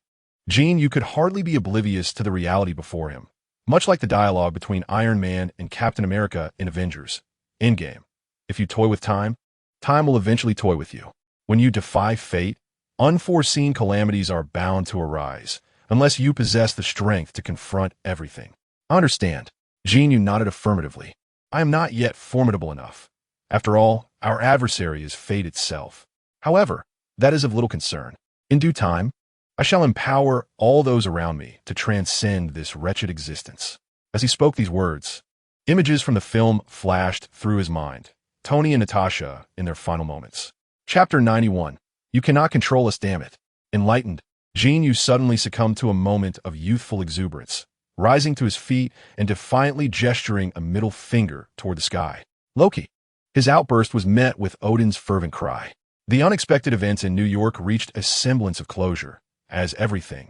Speaker 1: Jin Yu could hardly be oblivious to the reality before him, much like the dialogue between Iron Man and Captain America in Avengers Endgame. If you toy with time, time will eventually toy with you. When you defy fate, unforeseen calamities are bound to arise, unless you possess the strength to confront everything. I understand. Jin Yu nodded affirmatively. I am not yet formidable enough. After all, our adversary is fate itself. However, that is of little concern. In due time, I shall empower all those around me to transcend this wretched existence. As he spoke these words, images from the film flashed through his mind. Tony and Natasha in their final moments. Chapter 91. You cannot control us, damn it. Enlightened, Jin Yu suddenly succumbed to a moment of youthful exuberance, rising to his feet and defiantly gesturing a middle finger toward the sky. Loki. His outburst was met with Odin's fervent cry. The unexpected events in New York reached a semblance of closure, as everything,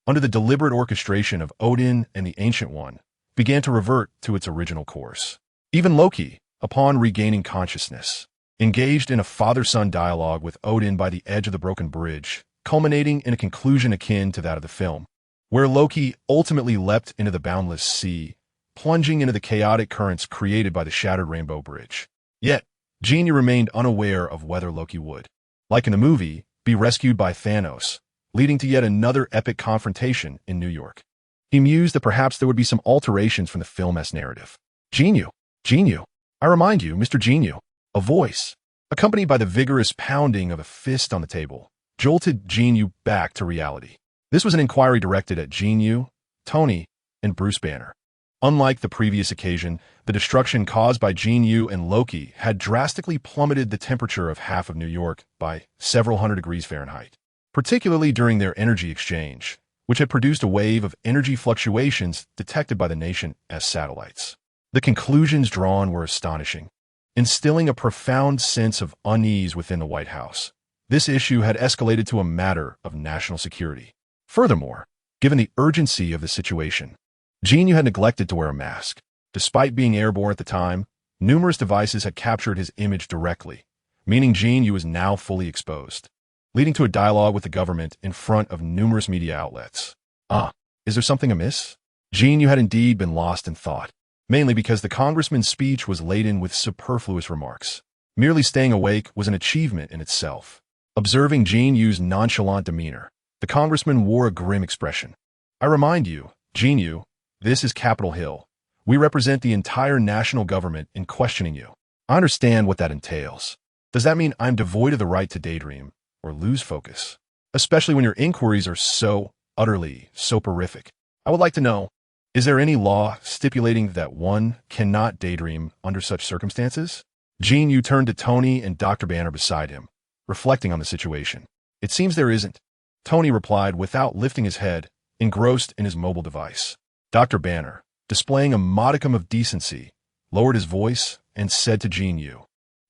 Speaker 1: under the deliberate orchestration of Odin and the Ancient One, began to revert to its original course. Even Loki, upon regaining consciousness, engaged in a father-son dialogue with Odin by the edge of the broken bridge, culminating in a conclusion akin to that of the film, where Loki ultimately leapt into the boundless sea, plunging into the chaotic currents created by the shattered Rainbow Bridge. Yet, Jin Yu remained unaware of whether Loki would, like in the movie, be rescued by Thanos, leading to yet another epic confrontation in New York. He mused that perhaps there would be some alterations from the film's narrative. Jin Yu, I remind you, Mr. Jin Yu. A voice, accompanied by the vigorous pounding of a fist on the table, jolted Jin Yu back to reality. This was an inquiry directed at Jin Yu, Tony, and Bruce Banner. Unlike the previous occasion, the destruction caused by Jin Yu and Loki had drastically plummeted the temperature of half of New York by several hundred degrees Fahrenheit, particularly during their energy exchange, which had produced a wave of energy fluctuations detected by the nation as satellites. The conclusions drawn were astonishing, instilling a profound sense of unease within the White House. This issue had escalated to a matter of national security. Furthermore, given the urgency of the situation, Jin Yu had neglected to wear a mask. Despite being airborne at the time, numerous devices had captured his image directly, meaning Jin Yu was now fully exposed, leading to a dialogue with the government in front of numerous media outlets. Is there something amiss? Jin Yu had indeed been lost in thought, mainly because the congressman's speech was laden with superfluous remarks. Merely staying awake was an achievement in itself. Observing Jin Yu's nonchalant demeanor, the congressman wore a grim expression. I remind you, Jin Yu, this is Capitol Hill. We represent the entire national government in questioning you. I understand what that entails. Does that mean I'm devoid of the right to daydream or lose focus? Especially when your inquiries are so utterly soporific. I would like to know, is there any law stipulating that one cannot daydream under such circumstances? Jin Yu turned to Tony and Dr. Banner beside him, reflecting on the situation. It seems there isn't, Tony replied without lifting his head, engrossed in his mobile device. Dr. Banner, displaying a modicum of decency, lowered his voice and said to Jin Yu,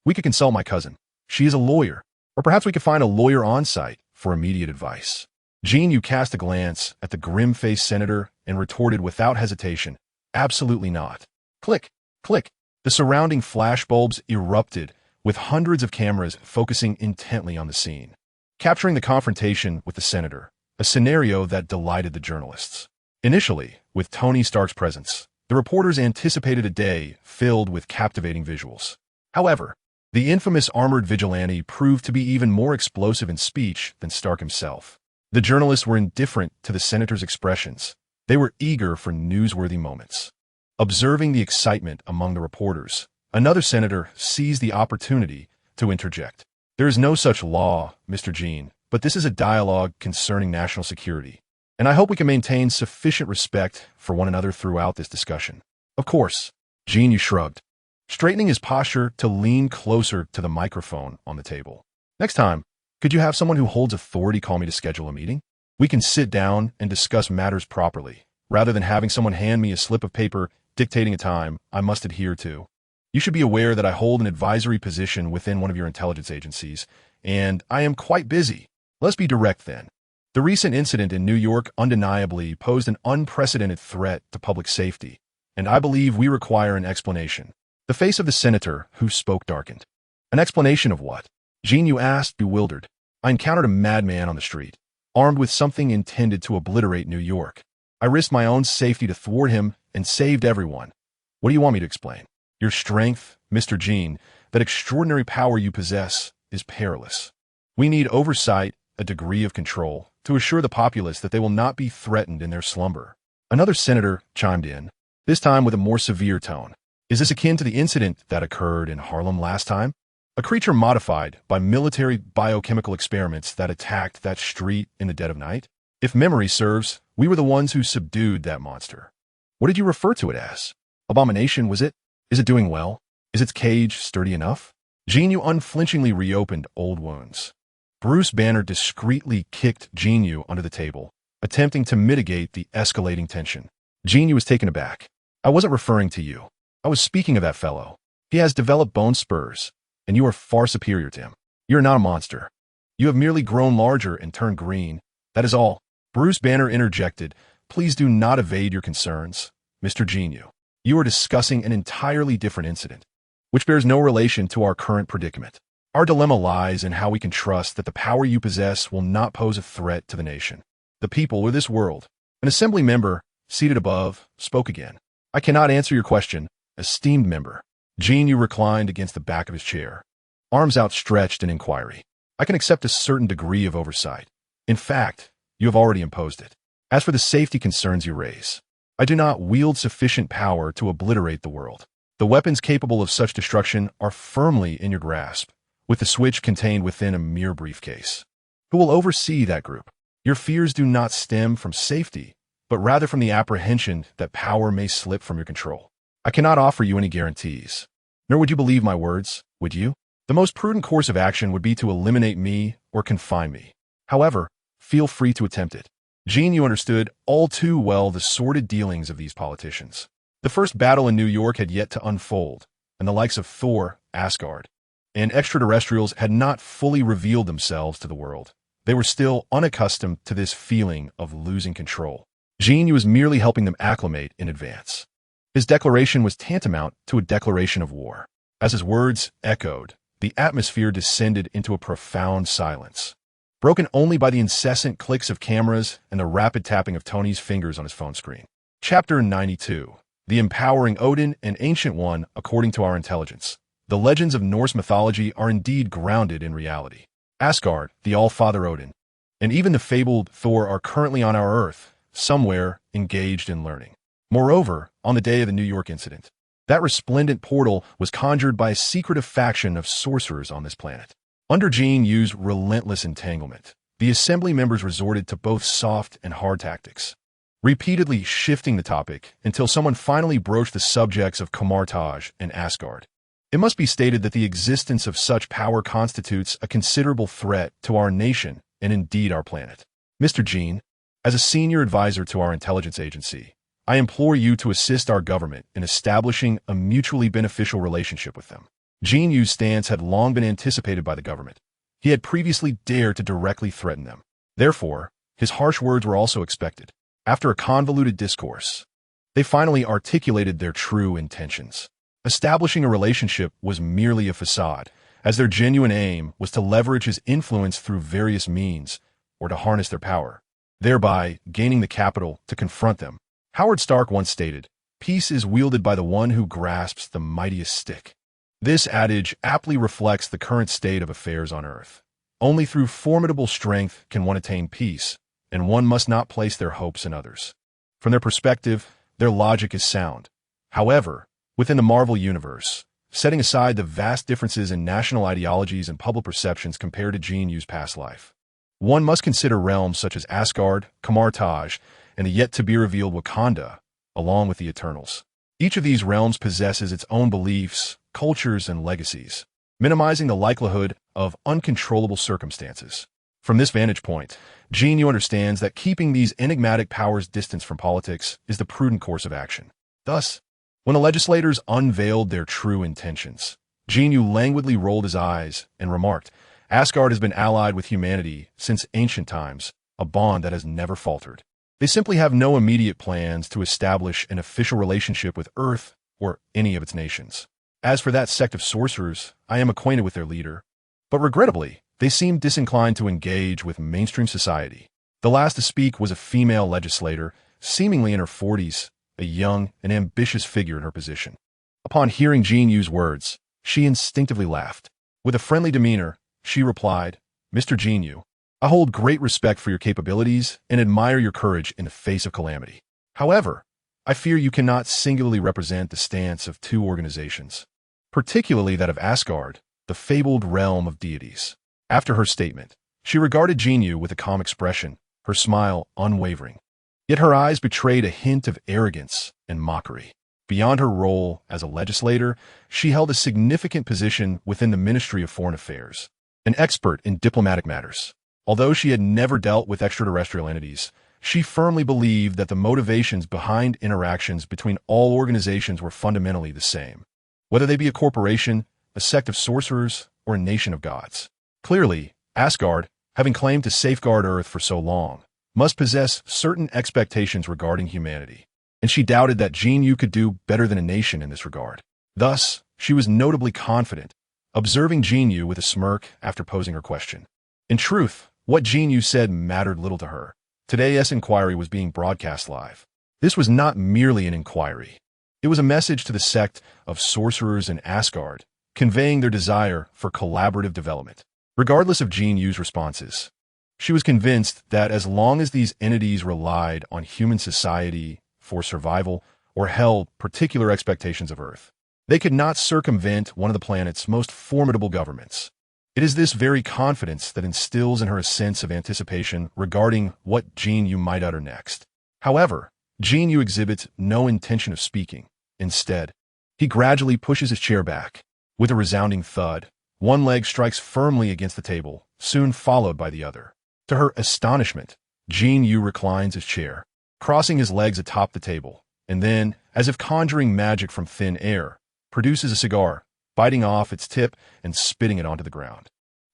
Speaker 1: we could consult my cousin. She is a lawyer, or perhaps we could find a lawyer on site for immediate advice. Jin Yu cast a glance at the grim-faced senator and retorted without hesitation, absolutely not. Click, click. The surrounding flashbulbs erupted, with hundreds of cameras focusing intently on the scene, capturing the confrontation with the senator, a scenario that delighted the journalists. Initially, with Tony Stark's presence, the reporters anticipated a day filled with captivating visuals. However, the infamous armored vigilante proved to be even more explosive in speech than Stark himself. The journalists were indifferent to the senator's expressions. They were eager for newsworthy moments. Observing the excitement among the reporters, another senator seized the opportunity to interject. There is no such law, Mr. Jin, but this is a dialogue concerning national security, and I hope we can maintain sufficient respect for one another throughout this discussion. Of course, Jin Yu shrugged, straightening his posture to lean closer to the microphone on the table. Next time, could you have someone who holds authority call me to schedule a meeting? We can sit down and discuss matters properly, rather than having someone hand me a slip of paper dictating a time I must adhere to. You should be aware that I hold an advisory position within one of your intelligence agencies, and I am quite busy. Let's be direct then. The recent incident in New York undeniably posed an unprecedented threat to public safety, and I believe we require an explanation. The face of the senator who spoke darkened. An explanation of what? Jin Yu asked, bewildered. I encountered a madman on the street, armed with something intended to obliterate New York. I risked my own safety to thwart him and saved everyone. What do you want me to explain? Your strength, Mr. Jin, that extraordinary power you possess, is perilous. We need oversight, a degree of control, to assure the populace that they will not be threatened in their slumber. Another senator chimed in, this time with a more severe tone. Is this akin to the incident that occurred in Harlem last time? A creature modified by military biochemical experiments that attacked that street in the dead of night? If memory serves, we were the ones who subdued that monster. What did you refer to it as? Abomination, was it? Is it doing well? Is its cage sturdy enough? Jin Yu unflinchingly reopened old wounds. Bruce Banner discreetly kicked Jin Yu under the table, attempting to mitigate the escalating tension. Jin Yu was taken aback. I wasn't referring to you. I was speaking of that fellow. He has developed bone spurs, and you are far superior to him. You are not a monster. You have merely grown larger and turned green. That is all. Bruce Banner interjected. Please do not evade your concerns, Mr. Jin Yu. You are discussing an entirely different incident, which bears no relation to our current predicament. Our dilemma lies in how we can trust that the power you possess will not pose a threat to the nation, the people, or this world. An assembly member, seated above, spoke again. I cannot answer your question, esteemed member. Jin Yu reclined against the back of his chair, arms outstretched in inquiry. I can accept a certain degree of oversight. In fact, you have already imposed it. As for the safety concerns you raise, I do not wield sufficient power to obliterate the world. The weapons capable of such destruction are firmly in your grasp, with the switch contained within a mere briefcase. Who will oversee that group? Your fears do not stem from safety, but rather from the apprehension that power may slip from your control. I cannot offer you any guarantees. Nor would you believe my words, would you? The most prudent course of action would be to eliminate me or confine me. However, feel free to attempt it. Jin Yu understood all too well the sordid dealings of these politicians. The first battle in New York had yet to unfold, and the likes of Thor, Asgard, and extraterrestrials had not fully revealed themselves to the world. They were still unaccustomed to this feeling of losing control. Jin Yu was merely helping them acclimate in advance. His declaration was tantamount to a declaration of war. As his words echoed, the atmosphere descended into a profound silence, broken only by the incessant clicks of cameras and the rapid tapping of Tony's fingers on his phone screen. Chapter 92. The Empowering Odin and Ancient One According to Our Intelligence. The legends of Norse mythology are indeed grounded in reality. Asgard, the All-Father Odin, and even the fabled Thor are currently on our Earth, somewhere engaged in learning. Moreover, on the day of the New York incident, that resplendent portal was conjured by a secretive faction of sorcerers on this planet. Under Jin Yu's relentless entanglement, the assembly members resorted to both soft and hard tactics, repeatedly shifting the topic until someone finally broached the subjects of Kamartaj and Asgard. It must be stated that the existence of such power constitutes a considerable threat to our nation and indeed our planet. Mr. Jin, as a senior advisor to our intelligence agency, I implore you to assist our government in establishing a mutually beneficial relationship with them. Jin Yu's stance had long been anticipated by the government. He had previously dared to directly threaten them. Therefore, his harsh words were also expected. After a convoluted discourse, they finally articulated their true intentions. Establishing a relationship was merely a facade, as their genuine aim was to leverage his influence through various means, or to harness their power, thereby gaining the capital to confront them. Howard Stark once stated, "Peace is wielded by the one who grasps the mightiest stick." This adage aptly reflects the current state of affairs on Earth. Only through formidable strength can one attain peace, and one must not place their hopes in others. From their perspective, their logic is sound. However, within the Marvel Universe, setting aside the vast differences in national ideologies and public perceptions compared to Jin Yu's past life, one must consider realms such as Asgard, Kamartaj, and the yet-to-be-revealed Wakanda, along with the Eternals. Each of these realms possesses its own beliefs, cultures, and legacies, minimizing the likelihood of uncontrollable circumstances. From this vantage point, Jin Yu understands that keeping these enigmatic powers distant from politics is the prudent course of action. Thus, when the legislators unveiled their true intentions, Jin Yu languidly rolled his eyes and remarked, "Asgard has been allied with humanity since ancient times, a bond that has never faltered. They simply have no immediate plans to establish an official relationship with Earth or any of its nations. As for that sect of sorcerers, I am acquainted with their leader, but regrettably, they seem disinclined to engage with mainstream society." The last to speak was a female legislator, seemingly in her 40s, a young and ambitious figure in her position. Upon hearing Jin Yu's words, she instinctively laughed. With a friendly demeanor, she replied, "Mr. Jin Yu, I hold great respect for your capabilities and admire your courage in the face of calamity. However, I fear you cannot singularly represent the stance of two organizations, particularly that of Asgard, the fabled realm of deities." After her statement, she regarded Jin Yu with a calm expression, her smile unwavering. Yet her eyes betrayed a hint of arrogance and mockery. Beyond her role as a legislator, she held a significant position within the Ministry of Foreign Affairs, an expert in diplomatic matters. Although she had never dealt with extraterrestrial entities, she firmly believed that the motivations behind interactions between all organizations were fundamentally the same, whether they be a corporation, a sect of sorcerers, or a nation of gods. Clearly, Asgard, having claimed to safeguard Earth for so long, must possess certain expectations regarding humanity, and she doubted that Jin Yu could do better than a nation in this regard. Thus, she was notably confident, observing Jin Yu with a smirk after posing her question. In truth, what Jin Yu said mattered little to her. Today's inquiry was being broadcast live. This was not merely an inquiry. It was a message to the sect of sorcerers in Asgard, conveying their desire for collaborative development. Regardless of Jin Yu's responses, she was convinced that as long as these entities relied on human society for survival or held particular expectations of Earth, they could not circumvent one of the planet's most formidable governments. It is this very confidence that instills in her a sense of anticipation regarding what Jin Yu might utter next. However, Jin Yu exhibits no intention of speaking. Instead, he gradually pushes his chair back. With a resounding thud, one leg strikes firmly against the table, soon followed by the other. To her astonishment, Jin Yu reclines his chair, crossing his legs atop the table, and then, as if conjuring magic from thin air, produces a cigar, biting off its tip and spitting it onto the ground.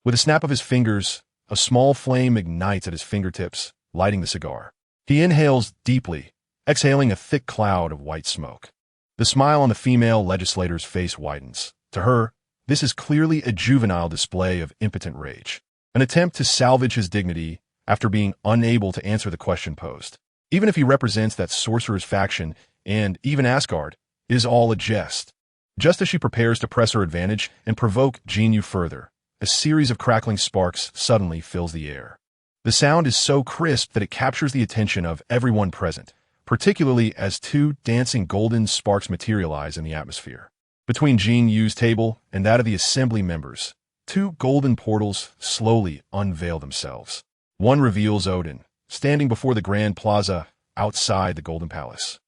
Speaker 1: With a snap of his fingers, a small flame ignites at his fingertips, lighting the cigar. He inhales deeply, exhaling a thick cloud of white smoke. The smile on the female legislator's face widens. To her, this is clearly a juvenile display of impotent rage, an attempt to salvage his dignity after being unable to answer the question posed. Even if he represents that sorcerer's faction, and even Asgard, it is all a jest. Just as she prepares to press her advantage and provoke Jin Yu further, a series of crackling sparks suddenly fills the air. The sound is so crisp that it captures the attention of everyone present, particularly as two dancing golden sparks materialize in the atmosphere. Between Jin Yu's table and that of the assembly members, two golden portals slowly unveil themselves. One reveals Odin, standing before the Grand Plaza outside the Golden Palace,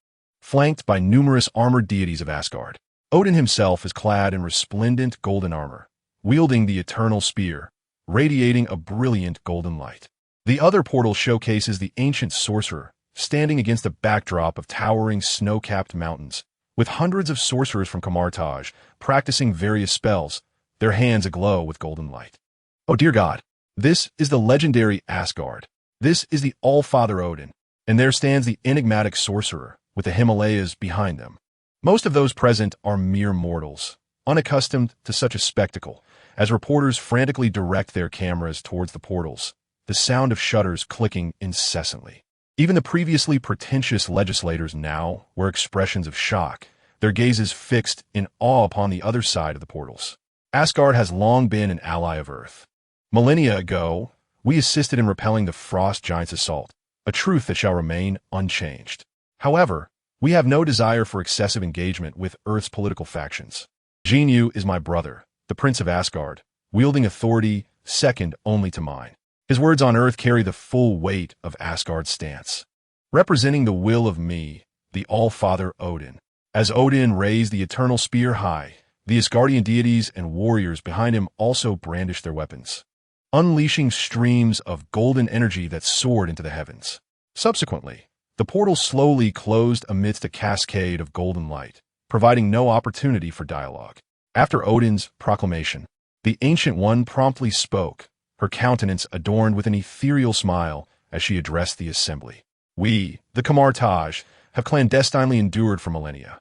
Speaker 1: flanked by numerous armored deities of Asgard. Odin himself is clad in resplendent golden armor, wielding the eternal spear, radiating a brilliant golden light. The other portal showcases the ancient sorcerer, standing against a backdrop of towering snow-capped mountains, with hundreds of sorcerers from Kamartaj practicing various spells, their hands aglow with golden light. Oh dear God, this is the legendary Asgard. This is the All-Father Odin, and there stands the enigmatic sorcerer, with the Himalayas behind them. Most of those present are mere mortals, unaccustomed to such a spectacle. As reporters frantically direct their cameras towards the portals, the sound of shutters clicking incessantly. Even the previously pretentious legislators now wear expressions of shock, their gazes fixed in awe upon the other side of the portals. Asgard has long been an ally of Earth. Millennia ago, we assisted in repelling the Frost Giant's assault, a truth that shall remain unchanged. However, we have no desire for excessive engagement with Earth's political factions. Jin Yu is my brother, the Prince of Asgard, wielding authority second only to mine. His words on Earth carry the full weight of Asgard's stance, representing the will of me, the All-Father Odin. As Odin raised the eternal spear high, the Asgardian deities and warriors behind him also brandished their weapons, unleashing streams of golden energy that soared into the heavens. Subsequently, the portal slowly closed amidst a cascade of golden light, providing no opportunity for dialogue. After Odin's proclamation, the Ancient One promptly spoke, her countenance adorned with an ethereal smile as she addressed the assembly. We, the Kamartaj, have clandestinely endured for millennia.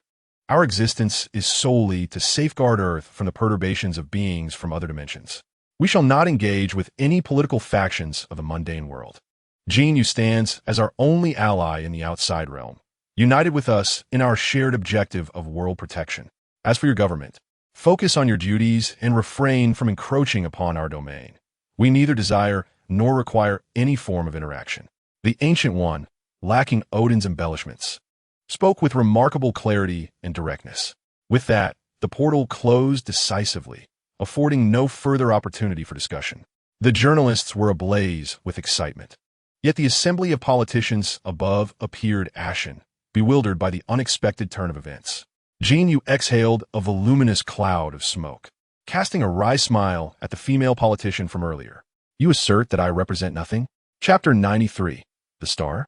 Speaker 1: Our existence is solely to safeguard Earth from the perturbations of beings from other dimensions. We shall not engage with any political factions of the mundane world. Jin Yu stands as our only ally in the outside realm, united with us in our shared objective of world protection. As for your government, focus on your duties and refrain from encroaching upon our domain. We neither desire nor require any form of interaction. The Ancient One, lacking Odin's embellishments, spoke with remarkable clarity and directness. With that, the portal closed decisively, affording no further opportunity for discussion. The journalists were ablaze with excitement. Yet the assembly of politicians above appeared ashen, bewildered by the unexpected turn of events. Jin Yu exhaled a voluminous cloud of smoke, casting a wry smile at the female politician from earlier. You assert that I represent nothing? Chapter 93. The Star?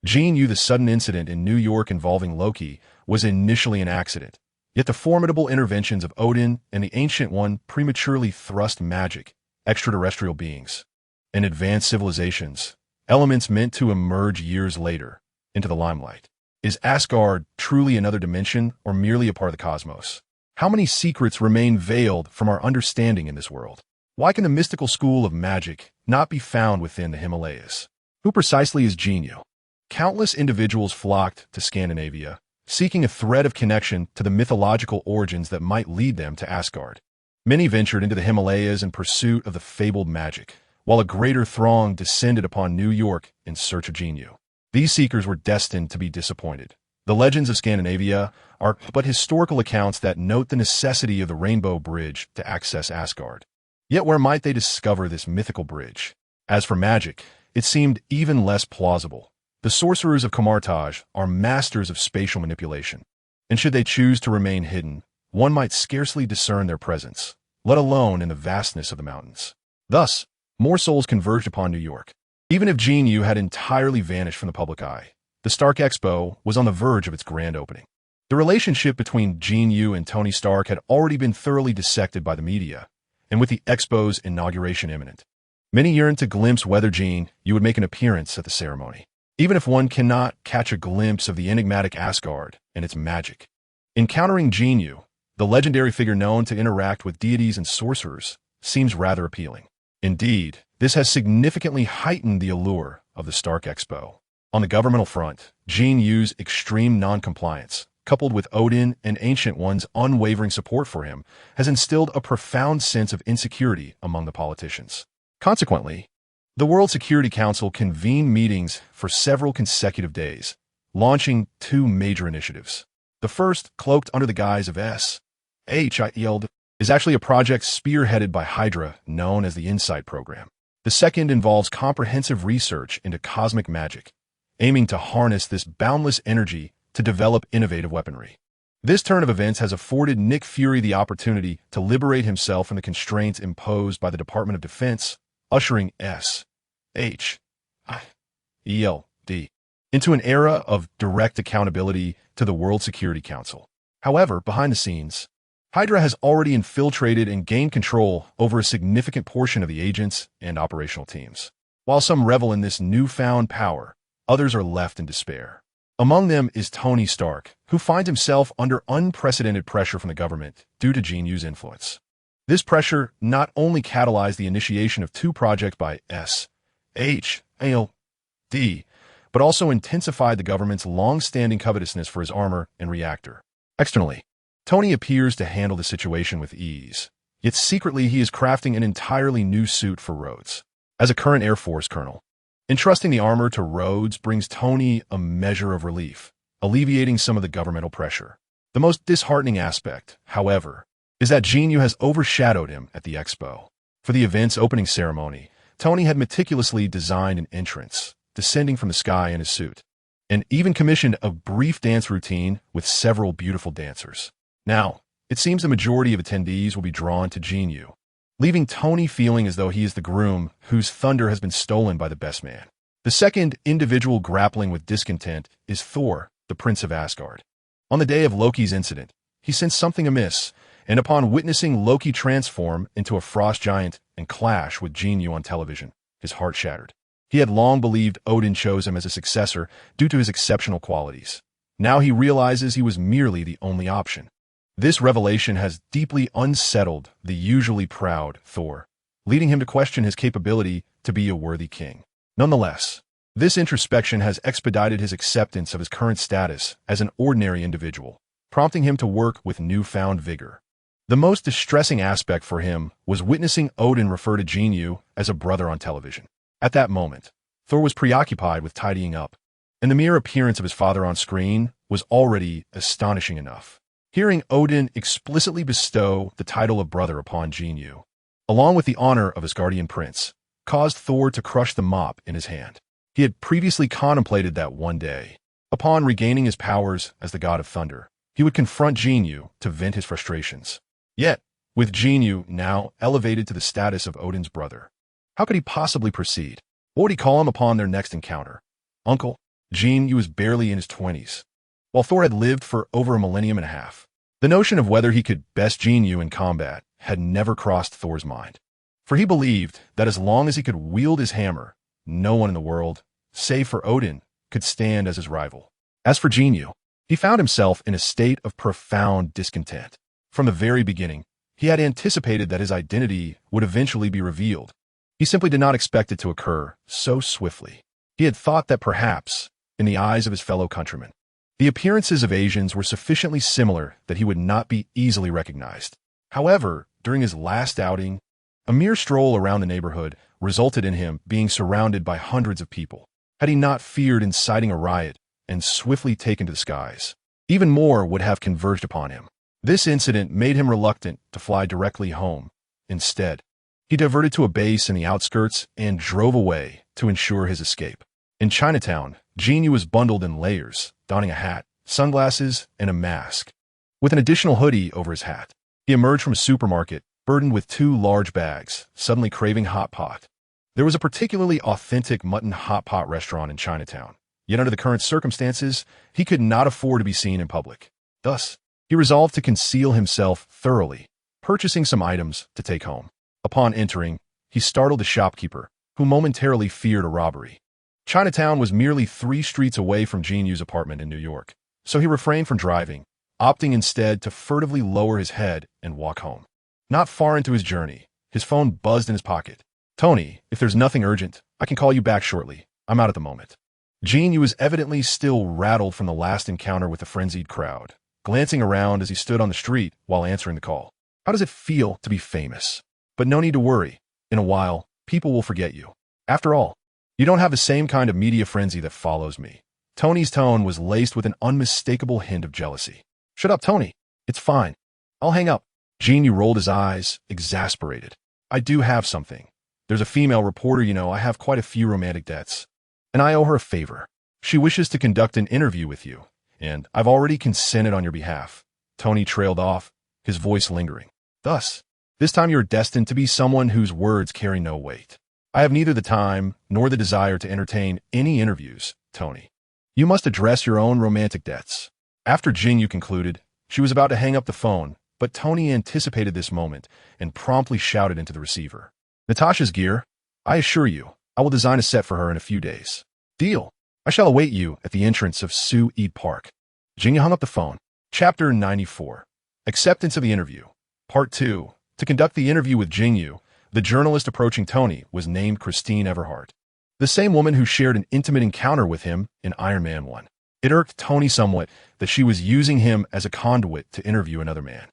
Speaker 1: Jin Yu, the sudden incident in New York involving Loki, was initially an accident. Yet the formidable interventions of Odin and the Ancient One prematurely thrust magic, extraterrestrial beings, and advanced civilizations, elements meant to emerge years later, into the limelight. Is Asgard truly another dimension or merely a part of the cosmos? How many secrets remain veiled from our understanding in this world? Why can the mystical school of magic not be found within the Himalayas? Who precisely is Jin Yu? Countless individuals flocked to Scandinavia, seeking a thread of connection to the mythological origins that might lead them to Asgard. Many ventured into the Himalayas in pursuit of the fabled magic, while a greater throng descended upon New York in search of Jin Yu. These seekers were destined to be disappointed. The legends of Scandinavia are but historical accounts that note the necessity of the Rainbow Bridge to access Asgard. Yet where might they discover this mythical bridge? As for magic, it seemed even less plausible. The sorcerers of Camartage are masters of spatial manipulation, and should they choose to remain hidden, one might scarcely discern their presence, let alone in the vastness of the mountains. Thus, more souls converged upon New York. Even if Jin Yu had entirely vanished from the public eye, the Stark Expo was on the verge of its grand opening. The relationship between Jin Yu and Tony Stark had already been thoroughly dissected by the media, and with the Expo's inauguration imminent, many yearned to glimpse whether Jin Yu would make an appearance at the ceremony, even if one cannot catch a glimpse of the enigmatic Asgard and its magic. Encountering Jin Yu, the legendary figure known to interact with deities and sorcerers, seems rather appealing. Indeed, this has significantly heightened the allure of the Stark Expo. On the governmental front, Jin Yu's extreme non-compliance, coupled with Odin and Ancient One's unwavering support for him, has instilled a profound sense of insecurity among the politicians. Consequently, the World Security Council convened meetings for several consecutive days, launching two major initiatives. The first, cloaked under the guise of SHIELD, is actually a project spearheaded by Hydra known as the Insight Program. The second involves comprehensive research into cosmic magic, aiming to harness this boundless energy to develop innovative weaponry. This turn of events has afforded Nick Fury the opportunity to liberate himself from the constraints imposed by the Department of Defense, ushering SHIELD into an era of direct accountability to the World Security Council. However, behind the scenes, Hydra has already infiltrated and gained control over a significant portion of the agents and operational teams. While some revel in this newfound power, others are left in despair. Among them is Tony Stark, who finds himself under unprecedented pressure from the government due to Jin Yu's influence. This pressure not only catalyzed the initiation of two projects by SHIELD, but also intensified the government's long-standing covetousness for his armor and reactor. Externally, Tony appears to handle the situation with ease, yet secretly he is crafting an entirely new suit for Rhodes. As a current Air Force colonel, entrusting the armor to Rhodes brings Tony a measure of relief, alleviating some of the governmental pressure. The most disheartening aspect, however, is that Jin Yu has overshadowed him at the Expo. For the event's opening ceremony, Tony had meticulously designed an entrance, descending from the sky in his suit, and even commissioned a brief dance routine with several beautiful dancers. Now, it seems the majority of attendees will be drawn to Jin Yu, leaving Tony feeling as though he is the groom whose thunder has been stolen by the best man. The second individual grappling with discontent is Thor, the Prince of Asgard. On the day of Loki's incident, he sensed something amiss, and upon witnessing Loki transform into a frost giant and clash with Jin Yu on television, his heart shattered. He had long believed Odin chose him as a successor due to his exceptional qualities. Now he realizes he was merely the only option. This revelation has deeply unsettled the usually proud Thor, leading him to question his capability to be a worthy king. Nonetheless, this introspection has expedited his acceptance of his current status as an ordinary individual, prompting him to work with newfound vigor. The most distressing aspect for him was witnessing Odin refer to Jin Yu as a brother on television. At that moment, Thor was preoccupied with tidying up, and the mere appearance of his father on screen was already astonishing enough. Hearing Odin explicitly bestow the title of brother upon Jin Yu, along with the honor of his guardian prince, caused Thor to crush the mop in his hand. He had previously contemplated that one day, upon regaining his powers as the god of thunder, he would confront Jin Yu to vent his frustrations. Yet, with Jin Yu now elevated to the status of Odin's brother, how could he possibly proceed? What would he call him upon their next encounter? Uncle? Jin Yu was barely in his 20s, while Thor had lived for over a millennium and a half. The notion of whether he could best Jin Yu in combat had never crossed Thor's mind, for he believed that as long as he could wield his hammer, no one in the world, save for Odin, could stand as his rival. As for Jin Yu, he found himself in a state of profound discontent. From the very beginning, he had anticipated that his identity would eventually be revealed. He simply did not expect it to occur so swiftly. He had thought that perhaps, in the eyes of his fellow countrymen, the appearances of Asians were sufficiently similar that he would not be easily recognized. However, during his last outing, a mere stroll around the neighborhood resulted in him being surrounded by hundreds of people. Had he not feared inciting a riot and swiftly taken to the skies, even more would have converged upon him. This incident made him reluctant to fly directly home. Instead, he diverted to a base in the outskirts and drove away to ensure his escape. In Chinatown, Jin Yu was bundled in layers, donning a hat, sunglasses, and a mask. With an additional hoodie over his hat, he emerged from a supermarket, burdened with 2 large bags, suddenly craving hot pot. There was a particularly authentic mutton hot pot restaurant in Chinatown, yet under the current circumstances, he could not afford to be seen in public. Thus, he resolved to conceal himself thoroughly, purchasing some items to take home. Upon entering, he startled the shopkeeper, who momentarily feared a robbery. Chinatown was merely 3 streets away from Jin Yu's apartment in New York, so he refrained from driving, opting instead to furtively lower his head and walk home. Not far into his journey, his phone buzzed in his pocket. "Tony, if there's nothing urgent, I can call you back shortly. I'm out at the moment." Jin Yu was evidently still rattled from the last encounter with the frenzied crowd, glancing around as he stood on the street while answering the call. How does it feel to be famous? But no need to worry. In a while, people will forget you. After all, you don't have the same kind of media frenzy that follows me. Tony's tone was laced with an unmistakable hint of jealousy. "Shut up, Tony. It's fine. I'll hang up." Jin Yu rolled his eyes, exasperated. "I do have something. There's a female reporter, I have quite a few romantic debts, and I owe her a favor. She wishes to conduct an interview with you, and I've already consented on your behalf." Tony trailed off, his voice lingering. "Thus, this time you're destined to be someone whose words carry no weight. I have neither the time nor the desire to entertain any interviews, Tony. You must address your own romantic debts." After Jin Yu concluded, she was about to hang up the phone, but Tony anticipated this moment and promptly shouted into the receiver. "Natasha's gear. I assure you, I will design a set for her in a few days. Deal. I shall await you at the entrance of Sue Ead Park." Jin Yu hung up the phone. Chapter 94. Acceptance of the interview. Part 2. To conduct the interview with Jin Yu, the journalist approaching Tony was named Christine Everhart, the same woman who shared an intimate encounter with him in Iron Man 1. It irked Tony somewhat that she was using him as a conduit to interview another man.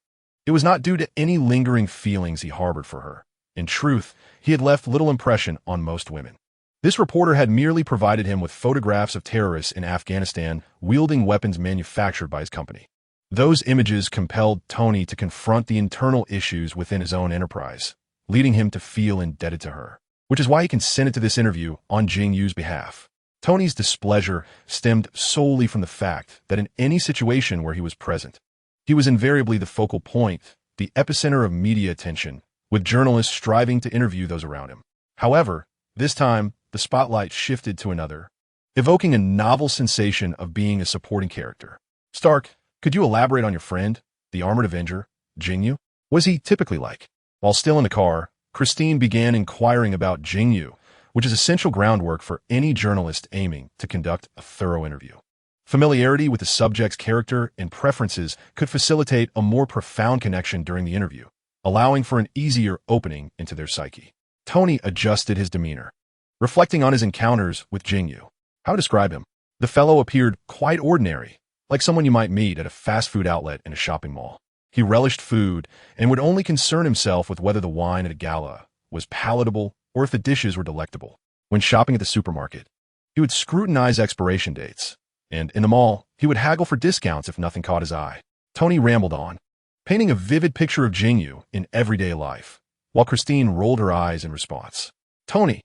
Speaker 1: It was not due to any lingering feelings he harbored for her. In truth, he had left little impression on most women. This reporter had merely provided him with photographs of terrorists in Afghanistan wielding weapons manufactured by his company. Those images compelled Tony to confront the internal issues within his own enterprise, leading him to feel indebted to her, which is why he consented to this interview on Jin Yu's behalf. Tony's displeasure stemmed solely from the fact that in any situation where he was present, he was invariably the focal point, the epicenter of media attention, with journalists striving to interview those around him. However, this time, the spotlight shifted to another, evoking a novel sensation of being a supporting character. "Stark, could you elaborate on your friend, the armored Avenger, Jin Yu? What is he typically like?" While still in the car, Christine began inquiring about Jin Yu, which is essential groundwork for any journalist aiming to conduct a thorough interview. Familiarity with the subject's character and preferences could facilitate a more profound connection during the interview, allowing for an easier opening into their psyche. Tony adjusted his demeanor, reflecting on his encounters with Jin Yu. How to describe him? The fellow appeared quite ordinary, like someone you might meet at a fast food outlet in a shopping mall. He relished food and would only concern himself with whether the wine at a gala was palatable or if the dishes were delectable. When shopping at the supermarket, he would scrutinize expiration dates, and in the mall, he would haggle for discounts if nothing caught his eye. Tony rambled on, painting a vivid picture of Jin Yu in everyday life, while Christine rolled her eyes in response. Tony,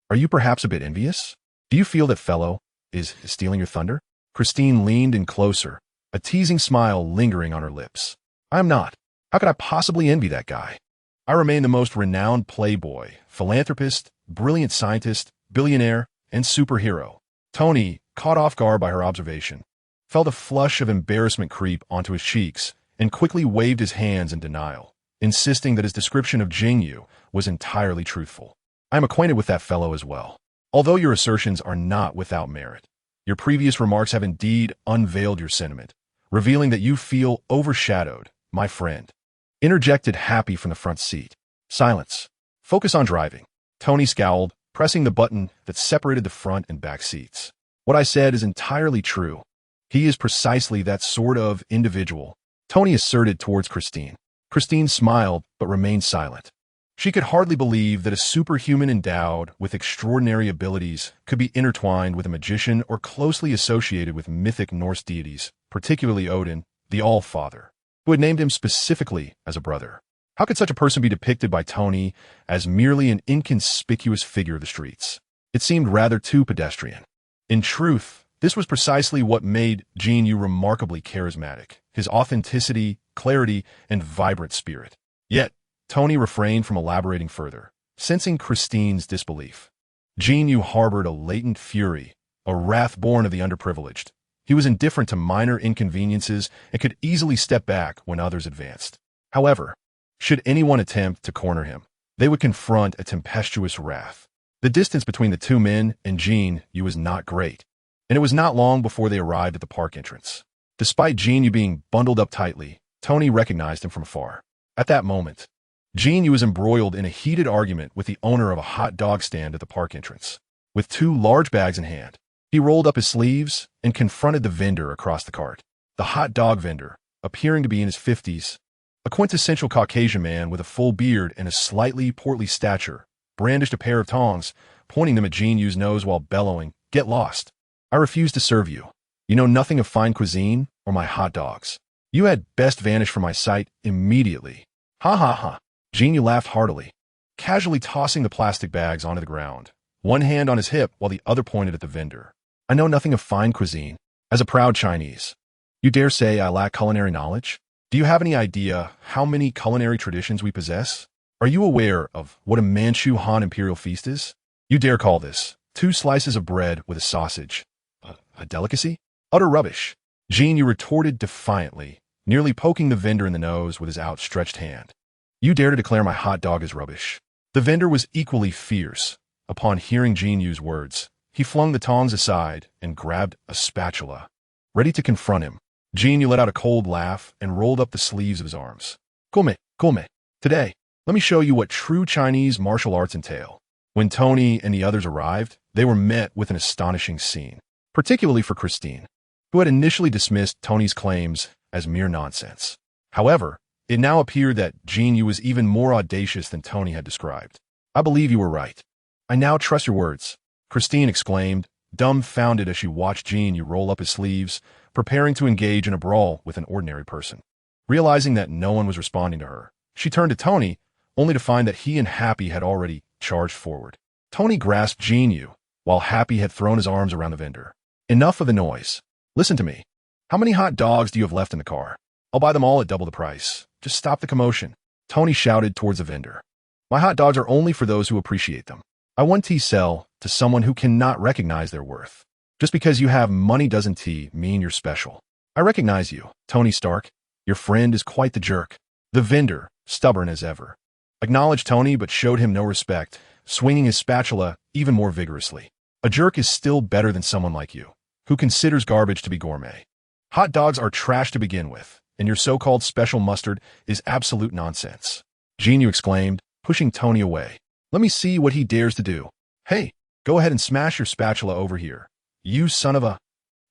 Speaker 1: are you perhaps a bit envious?" Do you feel that fellow is stealing your thunder? Christine leaned in closer, a teasing smile lingering on her lips. I am not. How could I possibly envy that guy? I remain the most renowned playboy, philanthropist, brilliant scientist, billionaire, and superhero. Tony, caught off guard by her observation, felt a flush of embarrassment creep onto his cheeks and quickly waved his hands in denial, insisting that his description of Jin Yu was entirely truthful. I am acquainted with that fellow as well. Although your assertions are not without merit, your previous remarks have indeed unveiled your sentiment, revealing that you feel overshadowed, my friend. Interjected Happy from the front seat. Silence. Focus on driving. Tony scowled, pressing the button that separated the front and back seats. What I said is entirely true. He is precisely that sort of individual, Tony asserted towards Christine. Christine smiled but remained silent. She could hardly believe that a superhuman endowed with extraordinary abilities could be intertwined with a magician or closely associated with mythic Norse deities, particularly Odin, the All-Father, who had named him specifically as a brother. How could such a person be depicted by Tony as merely an inconspicuous figure of the streets? It seemed rather too pedestrian. In truth, this was precisely what made Jin Yu remarkably charismatic, his authenticity, clarity, and vibrant spirit. Yet, Tony refrained from elaborating further, sensing Christine's disbelief. Jin Yu harbored a latent fury, a wrath born of the underprivileged. He was indifferent to minor inconveniences and could easily step back when others advanced. However, should anyone attempt to corner him, they would confront a tempestuous wrath. The distance between the two men and Jin Yu was not great, and it was not long before they arrived at the park entrance. Despite Jin Yu being bundled up tightly, Tony recognized him from afar. At that moment, Jin Yu was embroiled in a heated argument with the owner of a hot dog stand at the park entrance. With two large bags in hand, he rolled up his sleeves and confronted the vendor across the cart. The hot dog vendor, appearing to be in his 50s, a quintessential Caucasian man with a full beard and a slightly portly stature, brandished a pair of tongs, pointing them at Jin Yu's nose while bellowing, "Get lost. I refuse to serve you. You know nothing of fine cuisine or my hot dogs. You had best vanish from my sight immediately." Ha ha ha. Jin Yu laughed heartily, casually tossing the plastic bags onto the ground, one hand on his hip while the other pointed at the vendor. I know nothing of fine cuisine. As a proud Chinese, you dare say I lack culinary knowledge? Do you have any idea how many culinary traditions we possess? Are you aware of what a Manchu Han imperial feast is? You dare call this 2 slices of bread with a sausage a delicacy? Utter rubbish. Jin Yu retorted defiantly, nearly poking the vendor in the nose with his outstretched hand. You dare to declare my hot dog is rubbish. The vendor was equally fierce. Upon hearing Jin Yu's words, he flung the tongs aside and grabbed a spatula. Ready to confront him, Jin Yu let out a cold laugh and rolled up the sleeves of his arms. Come. Today, let me show you what true Chinese martial arts entail. When Tony and the others arrived, they were met with an astonishing scene, particularly for Christine, who had initially dismissed Tony's claims as mere nonsense. However, it now appeared that Jin Yu was even more audacious than Tony had described. I believe you were right. I now trust your words, Christine exclaimed, dumbfounded as she watched Jin Yu roll up his sleeves, preparing to engage in a brawl with an ordinary person. Realizing that no one was responding to her, she turned to Tony, only to find that he and Happy had already charged forward. Tony grasped Jin Yu, while Happy had thrown his arms around the vendor. Enough of the noise. Listen to me. How many hot dogs do you have left in the car? I'll buy them all at double the price. Just stop the commotion. Tony shouted towards the vendor. My hot dogs are only for those who appreciate them. I want tea sell to someone who cannot recognize their worth. Just because you have money doesn't tea mean you're special. I recognize you, Tony Stark. Your friend is quite the jerk. The vendor, stubborn as ever, acknowledged Tony but showed him no respect, swinging his spatula even more vigorously. A jerk is still better than someone like you, who considers garbage to be gourmet. Hot dogs are trash to begin with, and your so-called special mustard is absolute nonsense. Jin Yu exclaimed, pushing Tony away. Let me see what he dares to do. Hey, go ahead and smash your spatula over here. You son of a...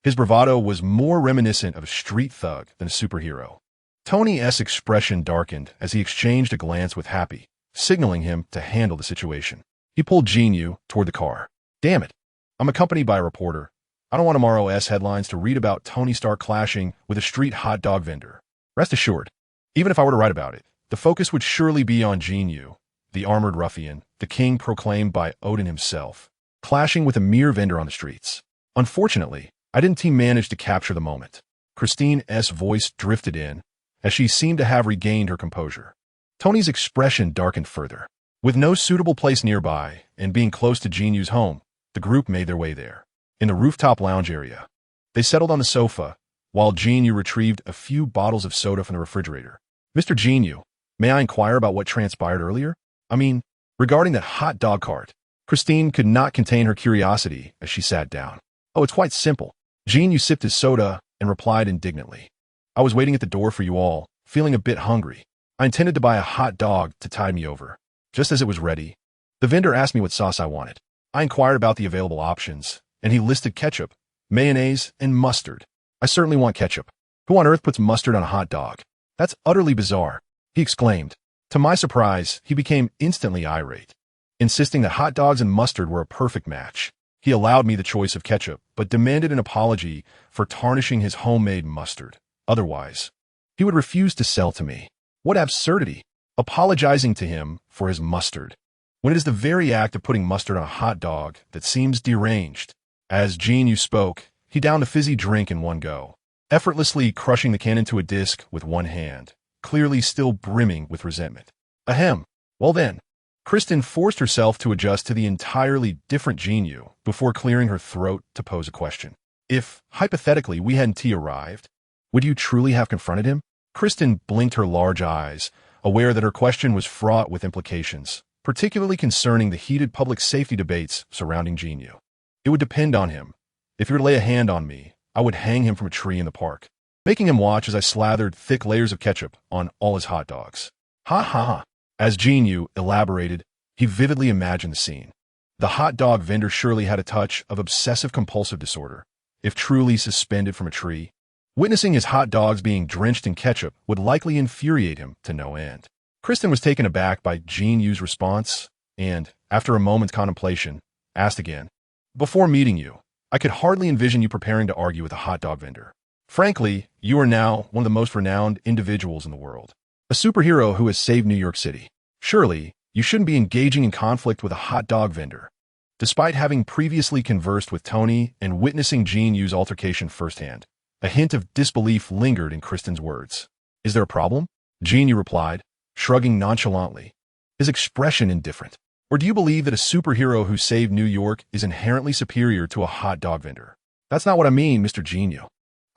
Speaker 1: His bravado was more reminiscent of a street thug than a superhero. Tony's expression darkened as he exchanged a glance with Happy, signaling him to handle the situation. He pulled Jin Yu toward the car. Damn it. I'm accompanied by a reporter. I don't want tomorrow's headlines to read about Tony Stark clashing with a street hot dog vendor. Rest assured, even if I were to write about it, the focus would surely be on Jin Yu, the armored ruffian, the king proclaimed by Odin himself. clashing with a mere vendor on the streets. Unfortunately, I didn't manage to capture the moment. Christine's voice drifted in, as she seemed to have regained her composure. Tony's expression darkened further. With no suitable place nearby, and being close to Jin Yu's home, the group made their way there. In the rooftop lounge area, they settled on the sofa, while Jin Yu retrieved a few bottles of soda from the refrigerator. Mr. Jin Yu, may I inquire about what transpired earlier? I mean, regarding that hot dog cart. Christine could not contain her curiosity as she sat down. Oh, it's quite simple. Jin Yu sipped his soda and replied indignantly. I was waiting at the door for you all, feeling a bit hungry. I intended to buy a hot dog to tide me over. Just as it was ready, the vendor asked me what sauce I wanted. I inquired about the available options, and he listed ketchup, mayonnaise, and mustard. I certainly want ketchup. Who on earth puts mustard on a hot dog? That's utterly bizarre, he exclaimed. To my surprise, he became instantly irate, insisting that hot dogs and mustard were a perfect match. He allowed me the choice of ketchup, but demanded an apology for tarnishing his homemade mustard. Otherwise, he would refuse to sell to me. What absurdity! Apologizing to him for his mustard, when it is the very act of putting mustard on a hot dog that seems deranged. As Jin Yu spoke, he downed a fizzy drink in one go, effortlessly crushing the can into a disc with one hand, clearly still brimming with resentment. Ahem. Well then, Kristen forced herself to adjust to the entirely different Jin Yu before clearing her throat to pose a question. If, hypothetically, we hadn't arrived, would you truly have confronted him? Kristen blinked her large eyes, aware that her question was fraught with implications, particularly concerning the heated public safety debates surrounding Jin Yu. It would depend on him. If he were to lay a hand on me, I would hang him from a tree in the park, making him watch as I slathered thick layers of ketchup on all his hot dogs. Ha ha ha. As Jin Yu elaborated, he vividly imagined the scene. The hot dog vendor surely had a touch of obsessive-compulsive disorder, if truly suspended from a tree. Witnessing his hot dogs being drenched in ketchup would likely infuriate him to no end. Kristen was taken aback by Jin Yu's response and, after a moment's contemplation, asked again, Before meeting you, I could hardly envision you preparing to argue with a hot dog vendor. Frankly, you are now one of the most renowned individuals in the world. A superhero who has saved New York City. Surely, you shouldn't be engaging in conflict with a hot dog vendor. Despite having previously conversed with Tony and witnessing Jin Yu's altercation firsthand, a hint of disbelief lingered in Kristen's words. Is there a problem? Jin Yu replied, shrugging nonchalantly, his expression indifferent. Or do you believe that a superhero who saved New York is inherently superior to a hot dog vendor? That's not what I mean, Mr. Jin Yu.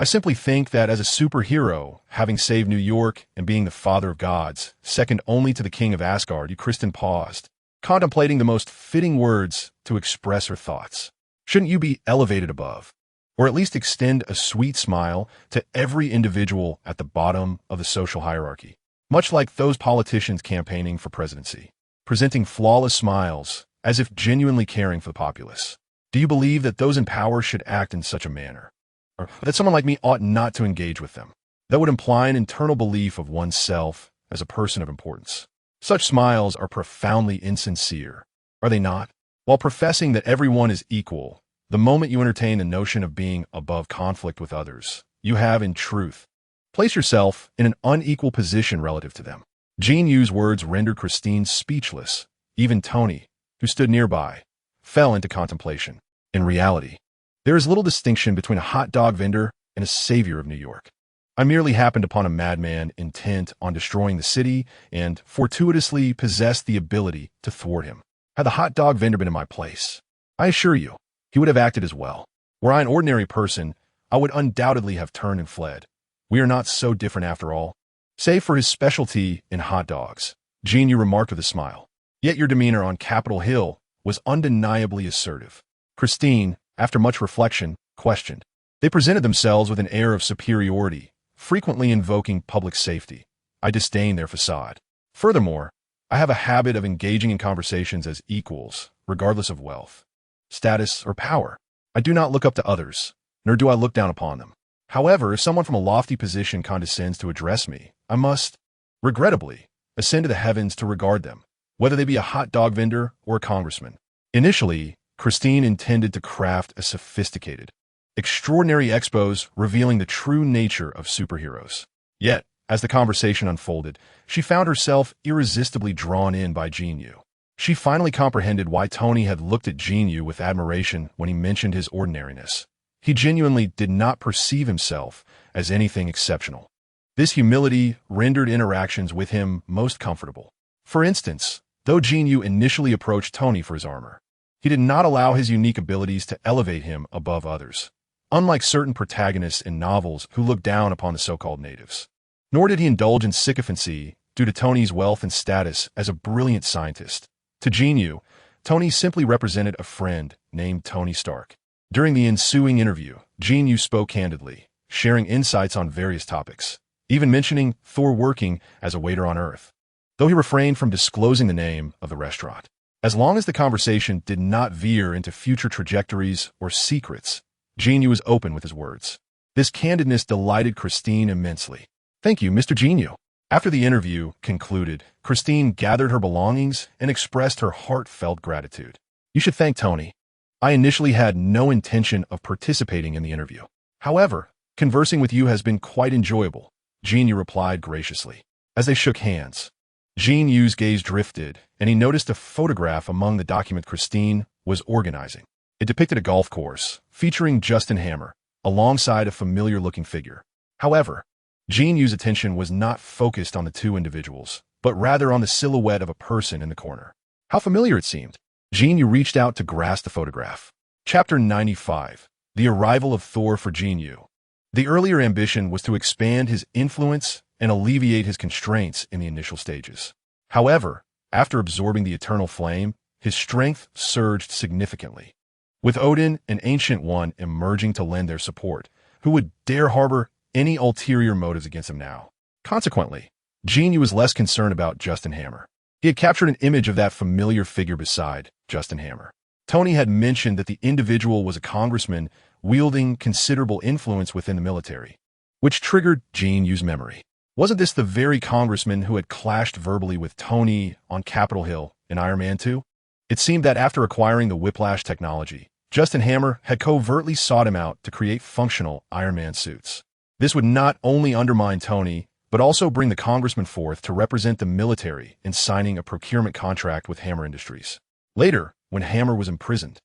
Speaker 1: I simply think that as a superhero, having saved New York and being the father of gods, second only to the king of Asgard, Kristen paused, contemplating the most fitting words to express her thoughts. Shouldn't you be elevated above? Or at least extend a sweet smile to every individual at the bottom of the social hierarchy, much like those politicians campaigning for presidency, presenting flawless smiles as if genuinely caring for the populace. Do you believe that those in power should act in such a manner? Or that someone like me ought not to engage with them? That would imply an internal belief of oneself as a person of importance. Such smiles are profoundly insincere, are they not? While professing that everyone is equal, the moment you entertain the notion of being above conflict with others, you have, in truth, placed yourself in an unequal position relative to them. Jin Yu's words rendered Christine speechless. Even Tony, who stood nearby, fell into contemplation. In reality, there is little distinction between a hot dog vendor and a savior of New York. I merely happened upon a madman intent on destroying the city and fortuitously possessed the ability to thwart him. Had the hot dog vendor been in my place, I assure you, he would have acted as well. Were I an ordinary person, I would undoubtedly have turned and fled. We are not so different after all. Save for his specialty in hot dogs, Jin Yu remarked with a smile. Yet your demeanor on Capitol Hill was undeniably assertive. Christine, after much reflection, questioned. They presented themselves with an air of superiority, frequently invoking public safety. I disdain their facade. Furthermore, I have a habit of engaging in conversations as equals, regardless of wealth, status, or power. I do not look up to others, nor do I look down upon them. However, if someone from a lofty position condescends to address me, I must, regrettably, ascend to the heavens to regard them, whether they be a hot dog vendor or a congressman. Initially, Christine intended to craft a sophisticated, extraordinary expose revealing the true nature of superheroes. Yet, as the conversation unfolded, she found herself irresistibly drawn in by Jin Yu. She finally comprehended why Tony had looked at Jin Yu with admiration when he mentioned his ordinariness. He genuinely did not perceive himself as anything exceptional. This humility rendered interactions with him most comfortable. For instance, though Jin Yu initially approached Tony for his armor, he did not allow his unique abilities to elevate him above others, unlike certain protagonists in novels who look down upon the so-called natives. Nor did he indulge in sycophancy due to Tony's wealth and status as a brilliant scientist. To Jin Yu, Tony simply represented a friend named Tony Stark. During the ensuing interview, Jin Yu spoke candidly, sharing insights on various topics, even mentioning Thor working as a waiter on Earth, though he refrained from disclosing the name of the restaurant. As long as the conversation did not veer into future trajectories or secrets, Jin Yu was open with his words. This candidness delighted Christine immensely. "Thank you, Mr. Jin Yu." After the interview concluded, Christine gathered her belongings and expressed her heartfelt gratitude. "You should thank Tony. I initially had no intention of participating in the interview. However, conversing with you has been quite enjoyable," Jin Yu replied graciously. As they shook hands, Jin Yu's gaze drifted, and he noticed a photograph among the document Christine was organizing. It depicted a golf course, featuring Justin Hammer, alongside a familiar-looking figure. However, Jin Yu's attention was not focused on the two individuals, but rather on the silhouette of a person in the corner. How familiar it seemed. Jin Yu reached out to grasp the photograph. Chapter 95. The Arrival of Thor for Jin Yu. The earlier ambition was to expand his influence and alleviate his constraints in the initial stages. However, after absorbing the eternal flame, his strength surged significantly. With Odin and Ancient One emerging to lend their support, who would dare harbor any ulterior motives against him now? Consequently, Jin Yu was less concerned about Justin Hammer. He had captured an image of that familiar figure beside Justin Hammer. Tony had mentioned that the individual was a congressman wielding considerable influence within the military, which triggered Jin Yu's memory. Wasn't this the very congressman who had clashed verbally with Tony on Capitol Hill in Iron Man 2? It seemed that after acquiring the Whiplash technology, Justin Hammer had covertly sought him out to create functional Iron Man suits. This would not only undermine Tony, but also bring the congressman forth to represent the military in signing a procurement contract with Hammer Industries. Later, when Hammer was imprisoned,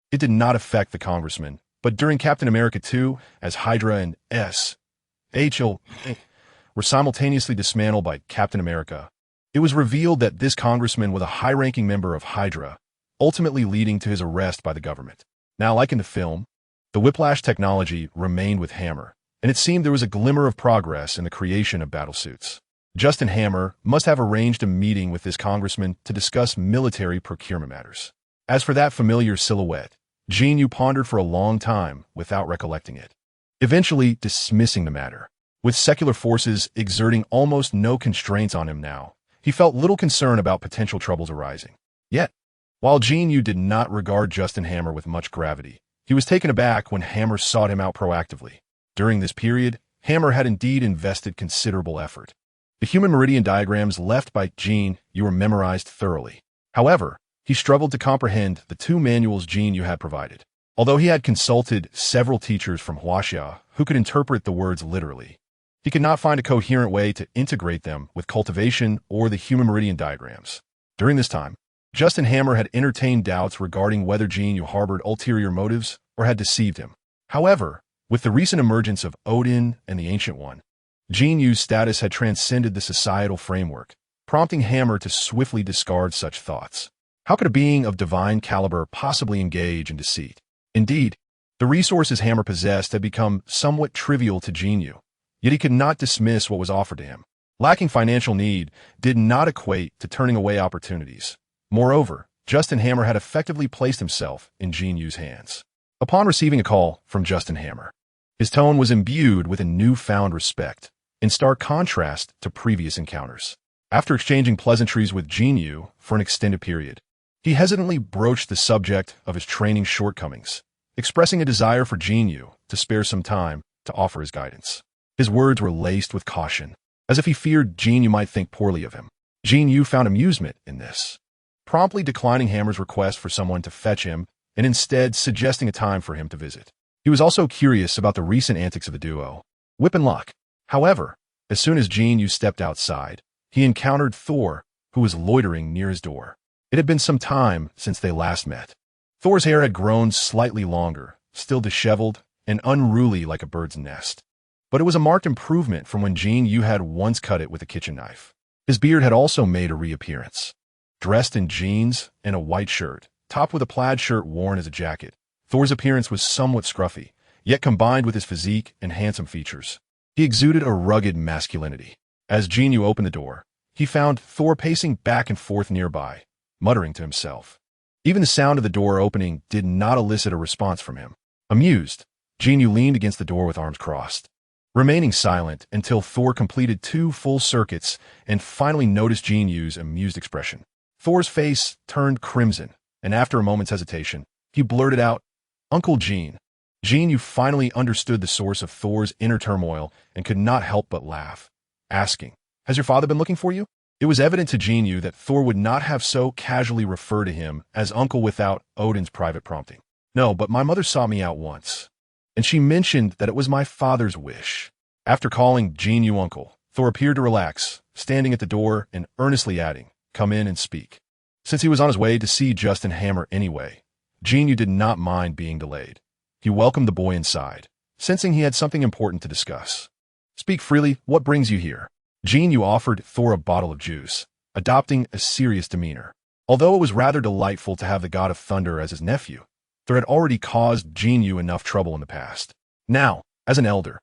Speaker 1: it did not affect the congressman, but during Captain America 2, as Hydra and S.H.L. were simultaneously dismantled by Captain America, it was revealed that this congressman was a high-ranking member of Hydra, ultimately leading to his arrest by the government. Now, like in the film, the Whiplash technology remained with Hammer, and it seemed there was a glimmer of progress in the creation of battlesuits. Justin Hammer must have arranged a meeting with this congressman to discuss military procurement matters. As for that familiar silhouette, Jin Yu pondered for a long time without recollecting it, eventually dismissing the matter. With secular forces exerting almost no constraints on him now, he felt little concern about potential troubles arising. Yet, while Jin Yu did not regard Justin Hammer with much gravity, he was taken aback when Hammer sought him out proactively. During this period, Hammer had indeed invested considerable effort. The human meridian diagrams left by Jin Yu were memorized thoroughly. However, he struggled to comprehend the two manuals Jin Yu had provided. Although he had consulted several teachers from Huaxia who could interpret the words literally, he could not find a coherent way to integrate them with cultivation or the human meridian diagrams. During this time, Justin Hammer had entertained doubts regarding whether Jin Yu harbored ulterior motives or had deceived him. However, with the recent emergence of Odin and the Ancient One, Jin Yu's status had transcended the societal framework, prompting Hammer to swiftly discard such thoughts. How could a being of divine caliber possibly engage in deceit? Indeed, the resources Hammer possessed had become somewhat trivial to Jin Yu, yet he could not dismiss what was offered to him. Lacking financial need did not equate to turning away opportunities. Moreover, Justin Hammer had effectively placed himself in Jin Yu's hands. Upon receiving a call from Justin Hammer, his tone was imbued with a newfound respect, in stark contrast to previous encounters. After exchanging pleasantries with Jin Yu for an extended period, he hesitantly broached the subject of his training shortcomings, expressing a desire for Jin Yu to spare some time to offer his guidance. His words were laced with caution, as if he feared Jin Yu might think poorly of him. Jin Yu found amusement in this, promptly declining Hammer's request for someone to fetch him and instead suggesting a time for him to visit. He was also curious about the recent antics of the duo, Whip and Luck. However, as soon as Jin Yu stepped outside, he encountered Thor, who was loitering near his door. It had been some time since they last met. Thor's hair had grown slightly longer, still disheveled and unruly like a bird's nest. But it was a marked improvement from when Jin Yu had once cut it with a kitchen knife. His beard had also made a reappearance. Dressed in jeans and a white shirt, topped with a plaid shirt worn as a jacket, Thor's appearance was somewhat scruffy, yet combined with his physique and handsome features, he exuded a rugged masculinity. As Jin Yu opened the door, he found Thor pacing back and forth nearby, muttering to himself. Even the sound of the door opening did not elicit a response from him. Amused, Jin Yu leaned against the door with arms crossed, remaining silent until Thor completed 2 full circuits and finally noticed Jin Yu's amused expression. Thor's face turned crimson, and after a moment's hesitation, he blurted out, "Uncle Jin." Jin Yu finally understood the source of Thor's inner turmoil and could not help but laugh, asking, "Has your father been looking for you?" It was evident to Jin Yu that Thor would not have so casually referred to him as uncle without Odin's private prompting. "No, but my mother sought me out once, and she mentioned that it was my father's wish." After calling Jin Yu uncle, Thor appeared to relax, standing at the door and earnestly adding, "Come in and speak." Since he was on his way to see Justin Hammer anyway, Jin Yu did not mind being delayed. He welcomed the boy inside, sensing he had something important to discuss. "Speak freely, what brings you here?" Jin Yu offered Thor a bottle of juice, adopting a serious demeanor. Although it was rather delightful to have the god of thunder as his nephew, Thor had already caused Jin Yu enough trouble in the past. Now, as an elder,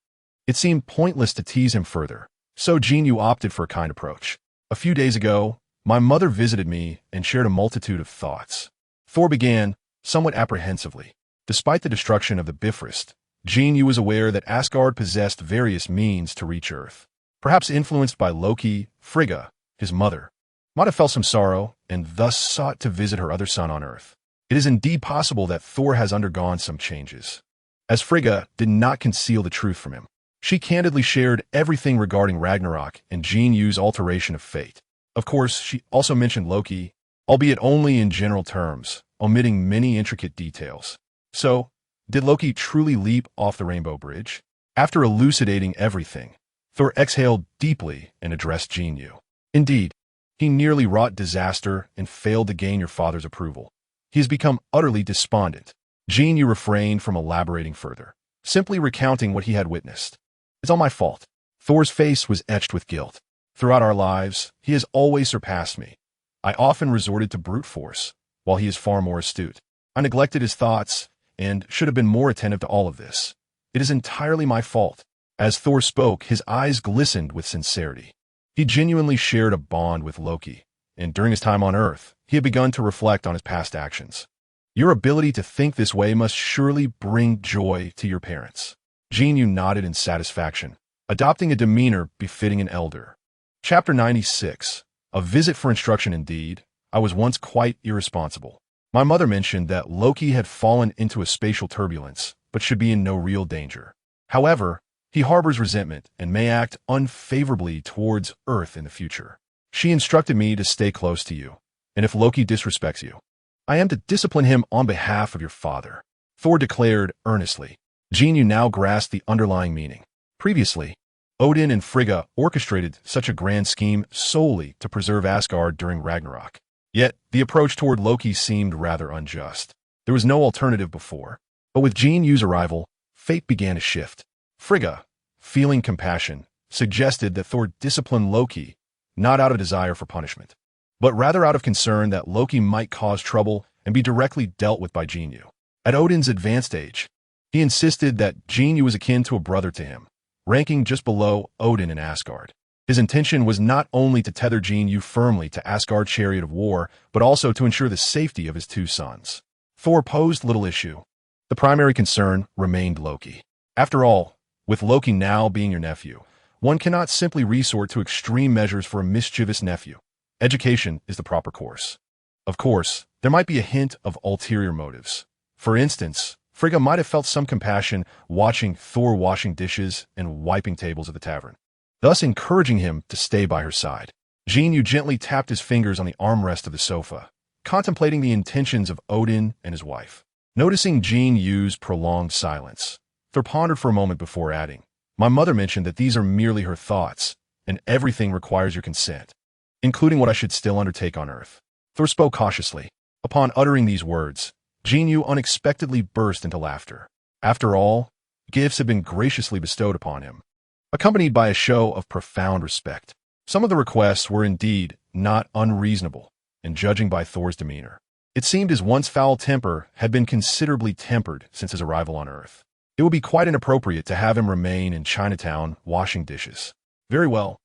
Speaker 1: it seemed pointless to tease him further, so Jin Yu opted for a kind approach. "A few days ago, my mother visited me and shared a multitude of thoughts." Thor began, somewhat apprehensively. Despite the destruction of the Bifrost, Jin Yu was aware that Asgard possessed various means to reach Earth. Perhaps influenced by Loki, Frigga, his mother, might have felt some sorrow and thus sought to visit her other son on Earth. It is indeed possible that Thor has undergone some changes, as Frigga did not conceal the truth from him. She candidly shared everything regarding Ragnarok and Jin Yu's alteration of fate. Of course, she also mentioned Loki, albeit only in general terms, omitting many intricate details. So, did Loki truly leap off the Rainbow Bridge? After elucidating everything, Thor exhaled deeply and addressed Jin Yu. "Indeed, he nearly wrought disaster and failed to gain your father's approval. He has become utterly despondent." Jin Yu refrained from elaborating further, simply recounting what he had witnessed. "It's all my fault." Thor's face was etched with guilt. "Throughout our lives, he has always surpassed me. I often resorted to brute force, while he is far more astute. I neglected his thoughts and should have been more attentive to all of this. It is entirely my fault." As Thor spoke, his eyes glistened with sincerity. He genuinely shared a bond with Loki, and during his time on Earth, he had begun to reflect on his past actions. "Your ability to think this way must surely bring joy to your parents." Jin Yu nodded in satisfaction, adopting a demeanor befitting an elder. Chapter 96. A visit for instruction indeed. I was once quite irresponsible. My mother mentioned that Loki had fallen into a spatial turbulence, but should be in no real danger. However, he harbors resentment and may act unfavorably towards Earth in the future. She instructed me to stay close to you, and if Loki disrespects you, I am to discipline him on behalf of your father," Thor declared earnestly. Jin Yu now grasped the underlying meaning. Previously, Odin and Frigga orchestrated such a grand scheme solely to preserve Asgard during Ragnarok. Yet, the approach toward Loki seemed rather unjust. There was no alternative before. But with Jin Yu's arrival, fate began to shift. Frigga, feeling compassion, suggested that Thor discipline Loki, not out of desire for punishment, but rather out of concern that Loki might cause trouble and be directly dealt with by Jin Yu. At Odin's advanced age, he insisted that Jin Yu was akin to a brother to him, ranking just below Odin in Asgard. His intention was not only to tether Jin Yu firmly to Asgard's chariot of war, but also to ensure the safety of his 2 sons. Thor posed little issue. The primary concern remained Loki. After all, with Loki now being your nephew, one cannot simply resort to extreme measures for a mischievous nephew. Education is the proper course. Of course, there might be a hint of ulterior motives. For instance, Frigga might have felt some compassion watching Thor washing dishes and wiping tables at the tavern, thus encouraging him to stay by her side. Jin Yu gently tapped his fingers on the armrest of the sofa, contemplating the intentions of Odin and his wife. Noticing Jin Yu's prolonged silence, Thor pondered for a moment before adding, "My mother mentioned that these are merely her thoughts, and everything requires your consent, including what I should still undertake on Earth." Thor spoke cautiously. Upon uttering these words, Jin Yu unexpectedly burst into laughter. After all, gifts had been graciously bestowed upon him, accompanied by a show of profound respect. Some of the requests were indeed not unreasonable, and judging by Thor's demeanor, it seemed his once foul temper had been considerably tempered since his arrival on Earth. It would be quite inappropriate to have him remain in Chinatown washing dishes. Very well.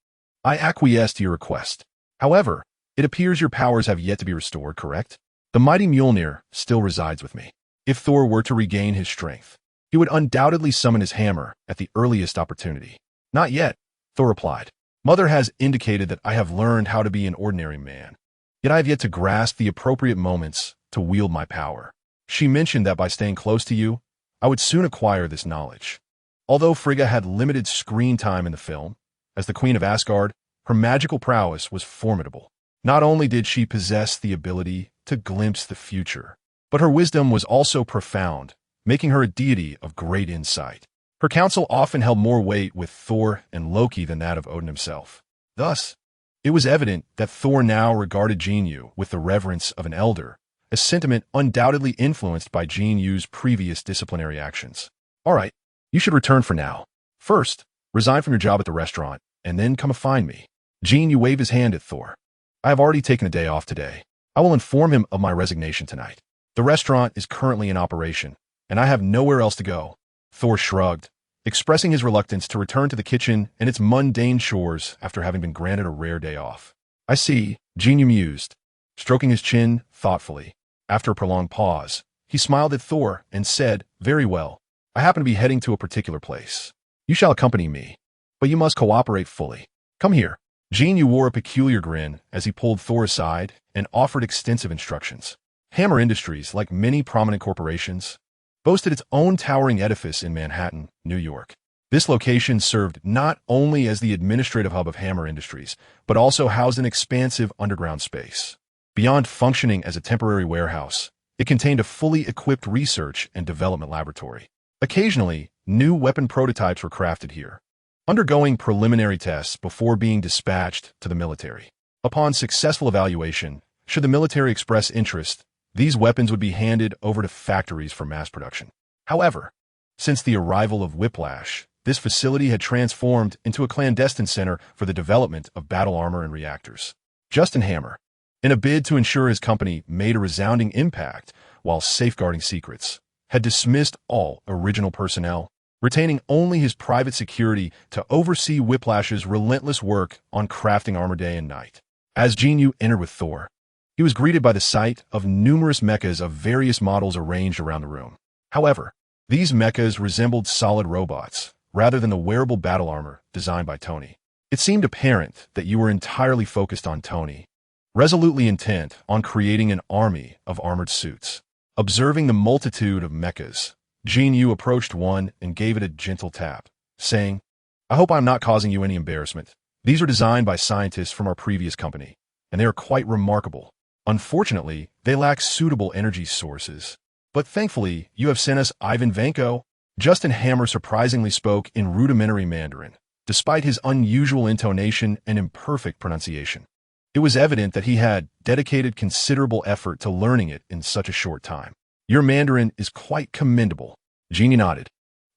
Speaker 1: I acquiesce to your request. However, it appears your powers have yet to be restored, correct? The mighty Mjolnir still resides with me. If Thor were to regain his strength, he would undoubtedly summon his hammer at the earliest opportunity. Not yet, Thor replied. Mother has indicated that I have learned how to be an ordinary man, yet I have yet to grasp the appropriate moments to wield my power. She mentioned that by staying close to you, I would soon acquire this knowledge. Although Frigga had limited screen time in the film, as the Queen of Asgard, her magical prowess was formidable. Not only did she possess the ability to glimpse the future, but her wisdom was also profound, making her a deity of great insight. Her counsel often held more weight with Thor and Loki than that of Odin himself. Thus, it was evident that Thor now regarded Jin Yu with the reverence of an elder, a sentiment undoubtedly influenced by Jin Yu's previous disciplinary actions. All right, you should return for now. First, resign from your job at the restaurant, and then come and find me. Jin Yu waved his hand at Thor. I have already taken a day off today. I will inform him of my resignation tonight. The restaurant is currently in operation, and I have nowhere else to go. Thor shrugged, expressing his reluctance to return to the kitchen and its mundane chores after having been granted a rare day off. I see, Jin Yu mused, stroking his chin thoughtfully. After a prolonged pause, he smiled at Thor and said, Very well. I happen to be heading to a particular place. You shall accompany me, but you must cooperate fully. Come here. Jin Yu wore a peculiar grin as he pulled Thor aside and offered extensive instructions. Hammer Industries, like many prominent corporations, boasted its own towering edifice in Manhattan, New York. This location served not only as the administrative hub of Hammer Industries, but also housed an expansive underground space. Beyond functioning as a temporary warehouse, it contained a fully equipped research and development laboratory. Occasionally, new weapon prototypes were crafted here, undergoing preliminary tests before being dispatched to the military. Upon successful evaluation, should the military express interest, these weapons would be handed over to factories for mass production. However, since the arrival of Whiplash, this facility had transformed into a clandestine center for the development of battle armor and reactors. Justin Hammer, in a bid to ensure his company made a resounding impact while safeguarding secrets, had dismissed all original personnel, retaining only his private security to oversee Whiplash's relentless work on crafting armor day and night. As Jin Yu entered with Thor, he was greeted by the sight of numerous mechas of various models arranged around the room. However, these mechas resembled solid robots, rather than the wearable battle armor designed by Tony. It seemed apparent that you were entirely focused on Tony, resolutely intent on creating an army of armored suits. Observing the multitude of mechas, Jin Yu approached one and gave it a gentle tap, saying, I hope I'm not causing you any embarrassment. These are designed by scientists from our previous company, and they are quite remarkable. Unfortunately, they lack suitable energy sources. But thankfully, you have sent us Ivan Vanko. Justin Hammer surprisingly spoke in rudimentary Mandarin, despite his unusual intonation and imperfect pronunciation. It was evident that he had dedicated considerable effort to learning it in such a short time. Your Mandarin is quite commendable. Jin Yu nodded,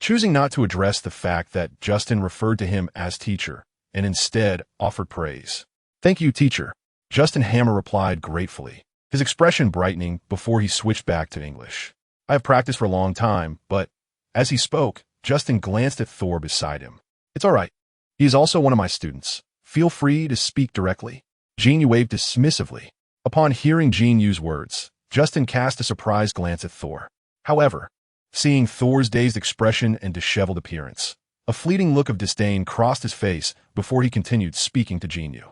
Speaker 1: choosing not to address the fact that Justin referred to him as teacher, and instead offered praise. Thank you, teacher. Justin Hammer replied gratefully, his expression brightening before he switched back to English. I have practiced for a long time, but as he spoke, Justin glanced at Thor beside him. It's all right. He is also one of my students. Feel free to speak directly. Jin Yu waved dismissively. Upon hearing Jin Yu's words, Justin cast a surprised glance at Thor. However, seeing Thor's dazed expression and disheveled appearance, a fleeting look of disdain crossed his face before he continued speaking to Jin Yu.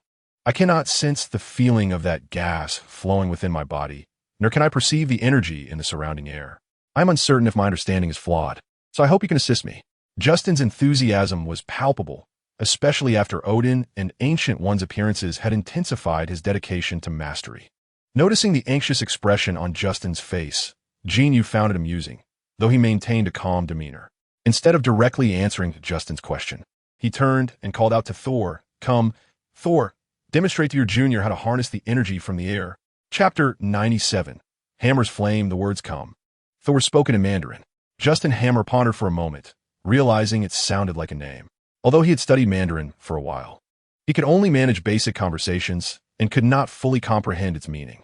Speaker 1: I cannot sense the feeling of that gas flowing within my body, nor can I perceive the energy in the surrounding air. I am uncertain if my understanding is flawed, so I hope you can assist me. Justin's enthusiasm was palpable, especially after Odin and Ancient One's appearances had intensified his dedication to mastery. Noticing the anxious expression on Justin's face, Jin Yu found it amusing, though he maintained a calm demeanor. Instead of directly answering Justin's question, he turned and called out to Thor, Come, Thor, demonstrate to your junior how to harness the energy from the air. Chapter 97. Hammer's Flame, the words come. Thor spoken in Mandarin. Justin Hammer pondered for a moment, realizing it sounded like a name. Although he had studied Mandarin for a while, he could only manage basic conversations and could not fully comprehend its meaning.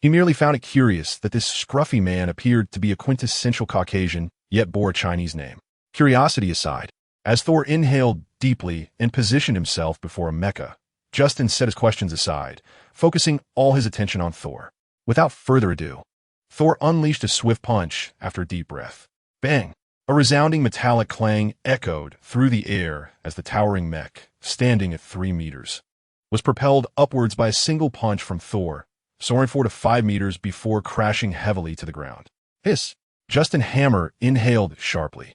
Speaker 1: He merely found it curious that this scruffy man appeared to be a quintessential Caucasian, yet bore a Chinese name. Curiosity aside, as Thor inhaled deeply and positioned himself before a mecha, Justin set his questions aside, focusing all his attention on Thor. Without further ado, Thor unleashed a swift punch after a deep breath. Bang! A resounding metallic clang echoed through the air as the towering mech, standing at 3 meters, was propelled upwards by a single punch from Thor, soaring 4 to 5 meters before crashing heavily to the ground. Hiss! Justin Hammer inhaled sharply,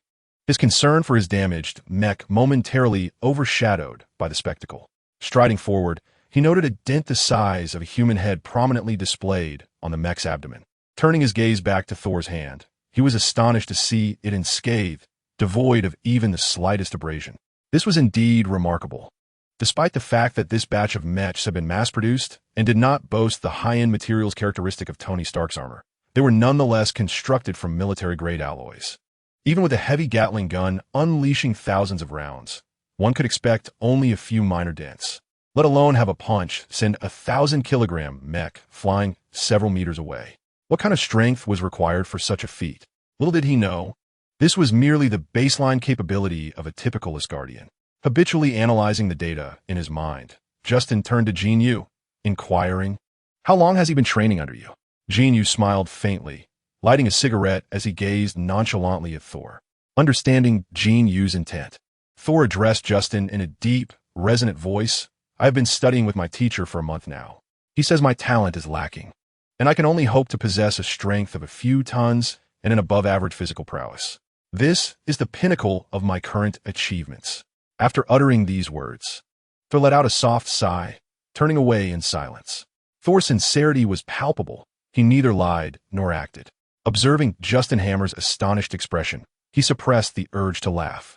Speaker 1: his concern for his damaged mech momentarily overshadowed by the spectacle. Striding forward, he noted a dent the size of a human head prominently displayed on the mech's abdomen. Turning his gaze back to Thor's hand, he was astonished to see it unscathed, devoid of even the slightest abrasion. This was indeed remarkable. Despite the fact that this batch of mechs had been mass-produced and did not boast the high-end materials characteristic of Tony Stark's armor, they were nonetheless constructed from military-grade alloys. Even with a heavy Gatling gun unleashing thousands of rounds, one could expect only a few minor dents, let alone have a punch send a 1,000-kilogram mech flying several meters away. What kind of strength was required for such a feat? Little did he know, this was merely the baseline capability of a typical Asgardian. Habitually analyzing the data in his mind, Justin turned to Jin Yu, inquiring, "How long has he been training under you?" Jin Yu smiled faintly, lighting a cigarette as he gazed nonchalantly at Thor. Understanding Jin Yu's intent, Thor addressed Justin in a deep, resonant voice. "I have been studying with my teacher for a month now. He says my talent is lacking, and I can only hope to possess a strength of a few tons and an above-average physical prowess. This is the pinnacle of my current achievements." After uttering these words, Thor let out a soft sigh, turning away in silence. Thor's sincerity was palpable. He neither lied nor acted. Observing Justin Hammer's astonished expression, he suppressed the urge to laugh.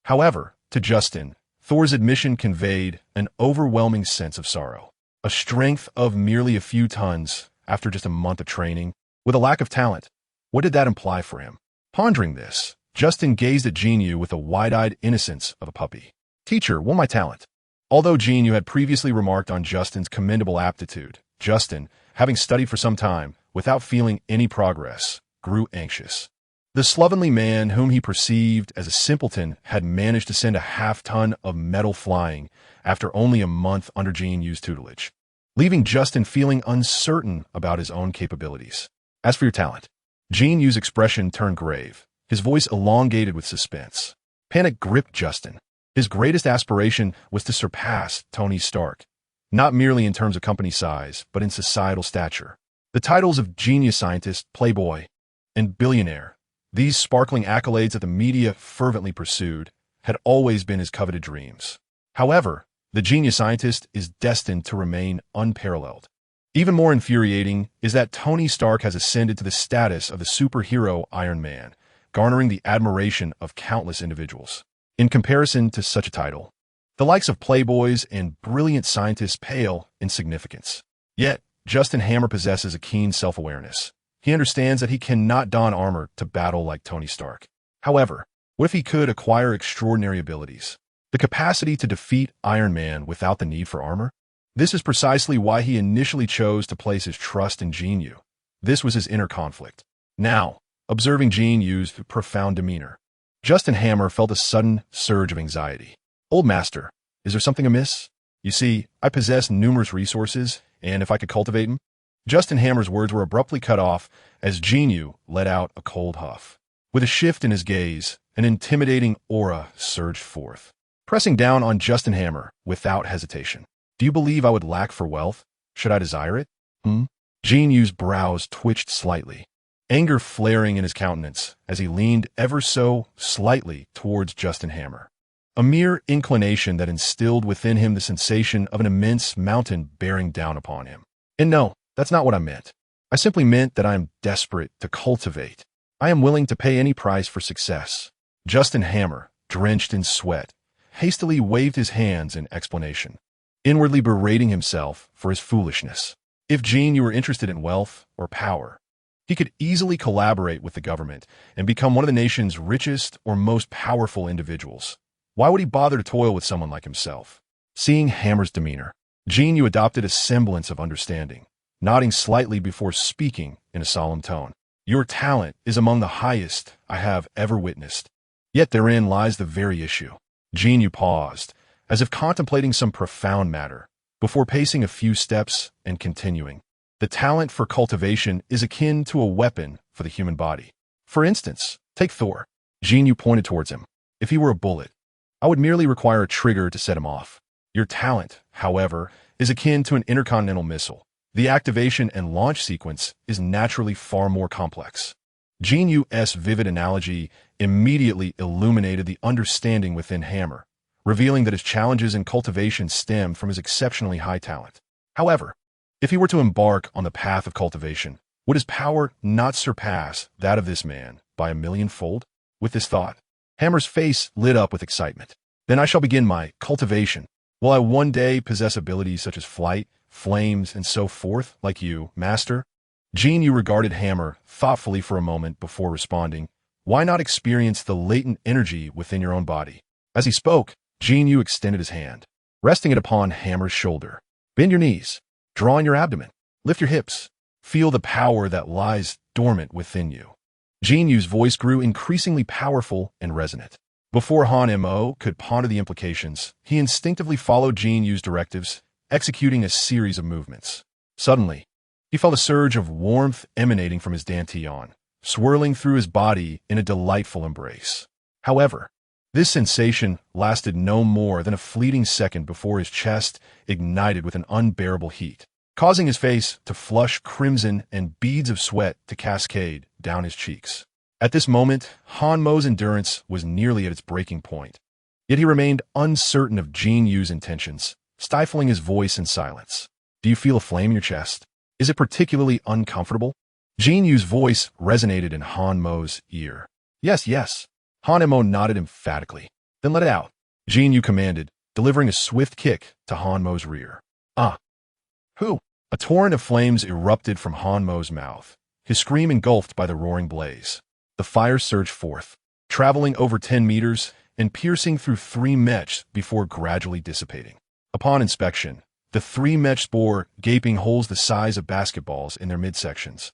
Speaker 1: However, to Justin, Thor's admission conveyed an overwhelming sense of sorrow. A strength of merely a few tons after just a month of training, with a lack of talent. What did that imply for him? Pondering this, Justin gazed at Jin Yu with the wide-eyed innocence of a puppy. "Teacher, what my talent?" Although Jin Yu had previously remarked on Justin's commendable aptitude, Justin, having studied for some time, without feeling any progress, grew anxious. The slovenly man whom he perceived as a simpleton had managed to send a half-ton of metal flying after only a month under Jin Yu's tutelage, leaving Justin feeling uncertain about his own capabilities. "As for your talent," Jin Yu's expression turned grave, his voice elongated with suspense. Panic gripped Justin. His greatest aspiration was to surpass Tony Stark, not merely in terms of company size, but in societal stature. The titles of genius scientist, playboy, and billionaire, these sparkling accolades that the media fervently pursued, had always been his coveted dreams. However, the genius scientist is destined to remain unparalleled. Even more infuriating is that Tony Stark has ascended to the status of the superhero Iron Man, garnering the admiration of countless individuals. In comparison to such a title, the likes of playboys and brilliant scientists pale in significance. Yet, Justin Hammer possesses a keen self-awareness. He understands that he cannot don armor to battle like Tony Stark. However, what if he could acquire extraordinary abilities? The capacity to defeat Iron Man without the need for armor? This is precisely why he initially chose to place his trust in Jin Yu. This was his inner conflict. Now, observing Jin Yu's profound demeanor, Justin Hammer felt a sudden surge of anxiety. "Old master, is there something amiss? You see, I possess numerous resources, and if I could cultivate them..." Justin Hammer's words were abruptly cut off as Jin Yu let out a cold huff. With a shift in his gaze, an intimidating aura surged forth, pressing down on Justin Hammer without hesitation. "Do you believe I would lack for wealth? Should I desire it?" Jin Yu's brows twitched slightly, anger flaring in his countenance as he leaned ever so slightly towards Justin Hammer. A mere inclination that instilled within him the sensation of an immense mountain bearing down upon him. "And no, that's not what I meant. I simply meant that I am desperate to cultivate. I am willing to pay any price for success." Justin Hammer, drenched in sweat, hastily waved his hands in explanation, inwardly berating himself for his foolishness. If Jin Yu were interested in wealth or power, he could easily collaborate with the government and become one of the nation's richest or most powerful individuals. Why would he bother to toil with someone like himself? Seeing Hammer's demeanor, Jin Yu adopted a semblance of understanding, nodding slightly before speaking in a solemn tone. Your talent is among the highest I have ever witnessed. Yet therein lies the very issue. Jin Yu paused, as if contemplating some profound matter, before pacing a few steps and continuing. The talent for cultivation is akin to a weapon for the human body. For instance, take Thor. Jin Yu pointed towards him. If he were a bullet, I would merely require a trigger to set him off. Your talent, however, is akin to an intercontinental missile. The activation and launch sequence is naturally far more complex. Jin Yu's vivid analogy immediately illuminated the understanding within Hammer, revealing that his challenges in cultivation stemmed from his exceptionally high talent. However, if he were to embark on the path of cultivation, would his power not surpass that of this man by 1,000,000-fold? With this thought, Hammer's face lit up with excitement. Then I shall begin my cultivation. Will I one day possess abilities such as flight, flames, and so forth, like you, Master? Jin Yu regarded Hammer thoughtfully for a moment before responding. Why not experience the latent energy within your own body? As he spoke, Jin Yu extended his hand, resting it upon Hammer's shoulder. Bend your knees. Draw in your abdomen. Lift your hips. Feel the power that lies dormant within you. Jin Yu's voice grew increasingly powerful and resonant. Before Han Mo could ponder the implications, he instinctively followed Jin Yu's directives, executing a series of movements. Suddenly, he felt a surge of warmth emanating from his dantian, swirling through his body in a delightful embrace. However, this sensation lasted no more than a fleeting second before his chest ignited with an unbearable heat, causing his face to flush crimson and beads of sweat to cascade down his cheeks. At this moment, Han Mo's endurance was nearly at its breaking point, yet he remained uncertain of Jin Yu's intentions, stifling his voice in silence. Do you feel a flame in your chest? Is it particularly uncomfortable? Jin Yu's voice resonated in Han Mo's ear. Yes, yes. Han Mo nodded emphatically. Then let it out, Jin Yu commanded, delivering a swift kick to Han Mo's rear. Ah! Who? A torrent of flames erupted from Han Mo's mouth, his scream engulfed by the roaring blaze. The fire surged forth, traveling over 10 meters and piercing through 3 mechs before gradually dissipating. Upon inspection, the 3 mechs bore gaping holes the size of basketballs in their midsections,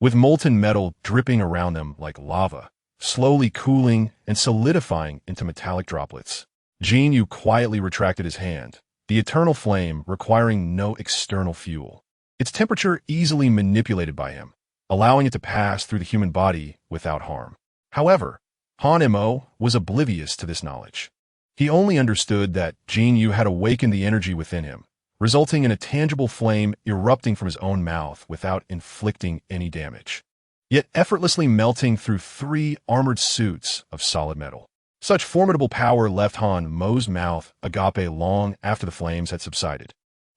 Speaker 1: with molten metal dripping around them like lava, slowly cooling and solidifying into metallic droplets. Jin Yu quietly retracted his hand, the eternal flame requiring no external fuel, its temperature easily manipulated by him, allowing it to pass through the human body without harm. However, Han Mo was oblivious to this knowledge. He only understood that Jin Yu had awakened the energy within him, resulting in a tangible flame erupting from his own mouth without inflicting any damage, yet effortlessly melting through 3 armored suits of solid metal. Such formidable power left Han Mo's mouth agape long after the flames had subsided.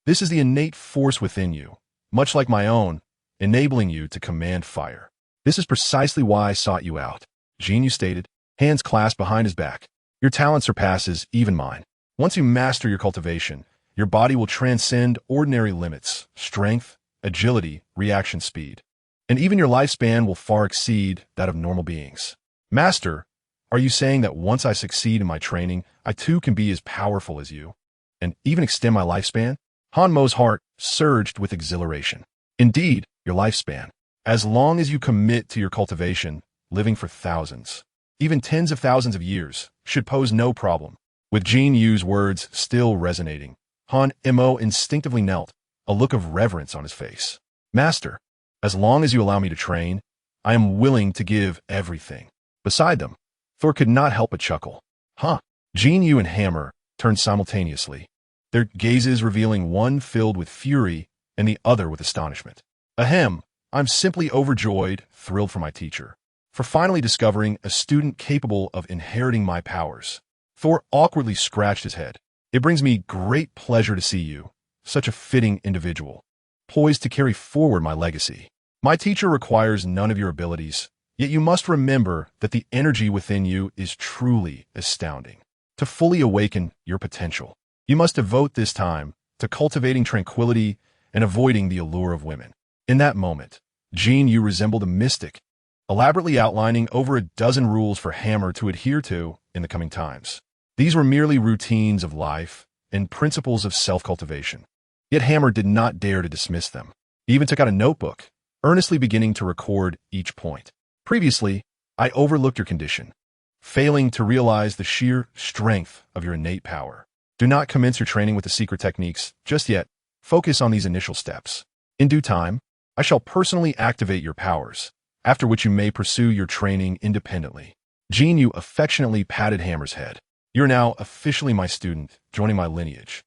Speaker 1: This is the innate force within you, much like my own, enabling you to command fire. This is precisely why I sought you out, Jin Yu stated, hands clasped behind his back. Your talent surpasses even mine. Once you master your cultivation, your body will transcend ordinary limits, strength, agility, reaction speed, and even your lifespan will far exceed that of normal beings. Master, are you saying that once I succeed in my training, I too can be as powerful as you, and even extend my lifespan? Han Mo's heart surged with exhilaration. Indeed, your lifespan. As long as you commit to your cultivation, living for thousands, even tens of thousands of years, should pose no problem. With Jin Yu's words still resonating, Han Mo instinctively knelt, a look of reverence on his face. Master, as long as you allow me to train, I am willing to give everything. Beside them, Thor could not help but chuckle. Huh? Jin Yu and Hammer turned simultaneously, their gazes revealing one filled with fury and the other with astonishment. Ahem, I'm simply overjoyed, thrilled for my teacher, for finally discovering a student capable of inheriting my powers. Thor awkwardly scratched his head. It brings me great pleasure to see you, such a fitting individual, poised to carry forward my legacy. My teacher requires none of your abilities, yet you must remember that the energy within you is truly astounding. To fully awaken your potential, you must devote this time to cultivating tranquility and avoiding the allure of women. In that moment, Jin Yu resembled a mystic, elaborately outlining over a dozen rules for Hammer to adhere to in the coming times. These were merely routines of life and principles of self-cultivation. Yet Hammer did not dare to dismiss them. He even took out a notebook, earnestly beginning to record each point. Previously, I overlooked your condition, failing to realize the sheer strength of your innate power. Do not commence your training with the secret techniques just yet. Focus on these initial steps. In due time, I shall personally activate your powers, after which you may pursue your training independently. Jin Yu affectionately patted Hammer's head. You're now officially my student, joining my lineage.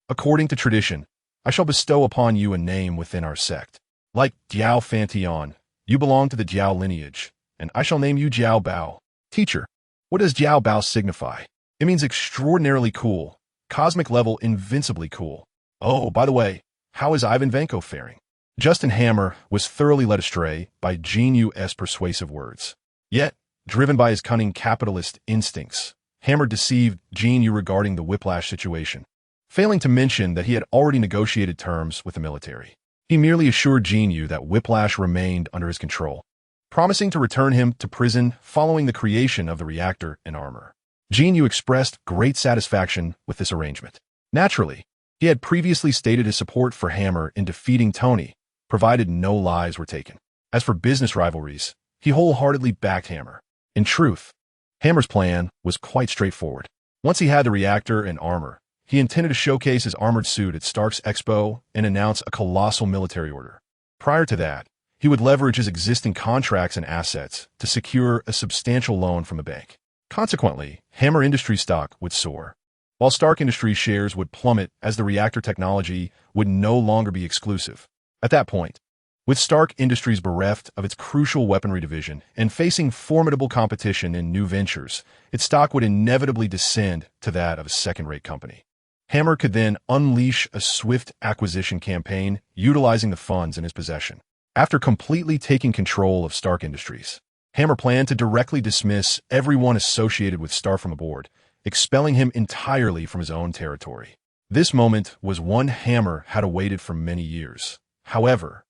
Speaker 1: According to tradition, I shall bestow upon you a name within our sect. Like Jiao Fantian, you belong to the Jiao lineage, and I shall name you Jiao Bao. Teacher, what does Jiao Bao signify? It means extraordinarily cool, cosmic level invincibly cool. Oh, by the way, how is Ivan Vanko faring? Justin Hammer was thoroughly led astray by Jin Yu's persuasive words. Yet, driven by his cunning capitalist instincts, Hammer deceived Jin Yu regarding the whiplash situation, failing to mention that he had already negotiated terms with the military. He merely assured Jin Yu that whiplash remained under his control, promising to return him to prison following the creation of the reactor and armor. Jin Yu expressed great satisfaction with this arrangement. Naturally, he had previously stated his support for Hammer in defeating Tony, provided no lies were taken. As for business rivalries, he wholeheartedly backed Hammer. In truth, Hammer's plan was quite straightforward. Once he had the reactor and armor, he intended to showcase his armored suit at Stark's Expo and announce a colossal military order. Prior to that, he would leverage his existing contracts and assets to secure a substantial loan from a bank. Consequently, Hammer Industries stock would soar, while Stark Industries shares would plummet as the reactor technology would no longer be exclusive. At that point, with Stark Industries bereft of its crucial weaponry division and facing formidable competition in new ventures, its stock would inevitably descend to that of a second-rate company. Hammer could then unleash a swift acquisition campaign utilizing the funds in his possession. After completely taking control of Stark Industries, Hammer planned to directly dismiss everyone associated with Stark from the board, expelling him entirely from his own territory. This moment was one Hammer had awaited for many years. However,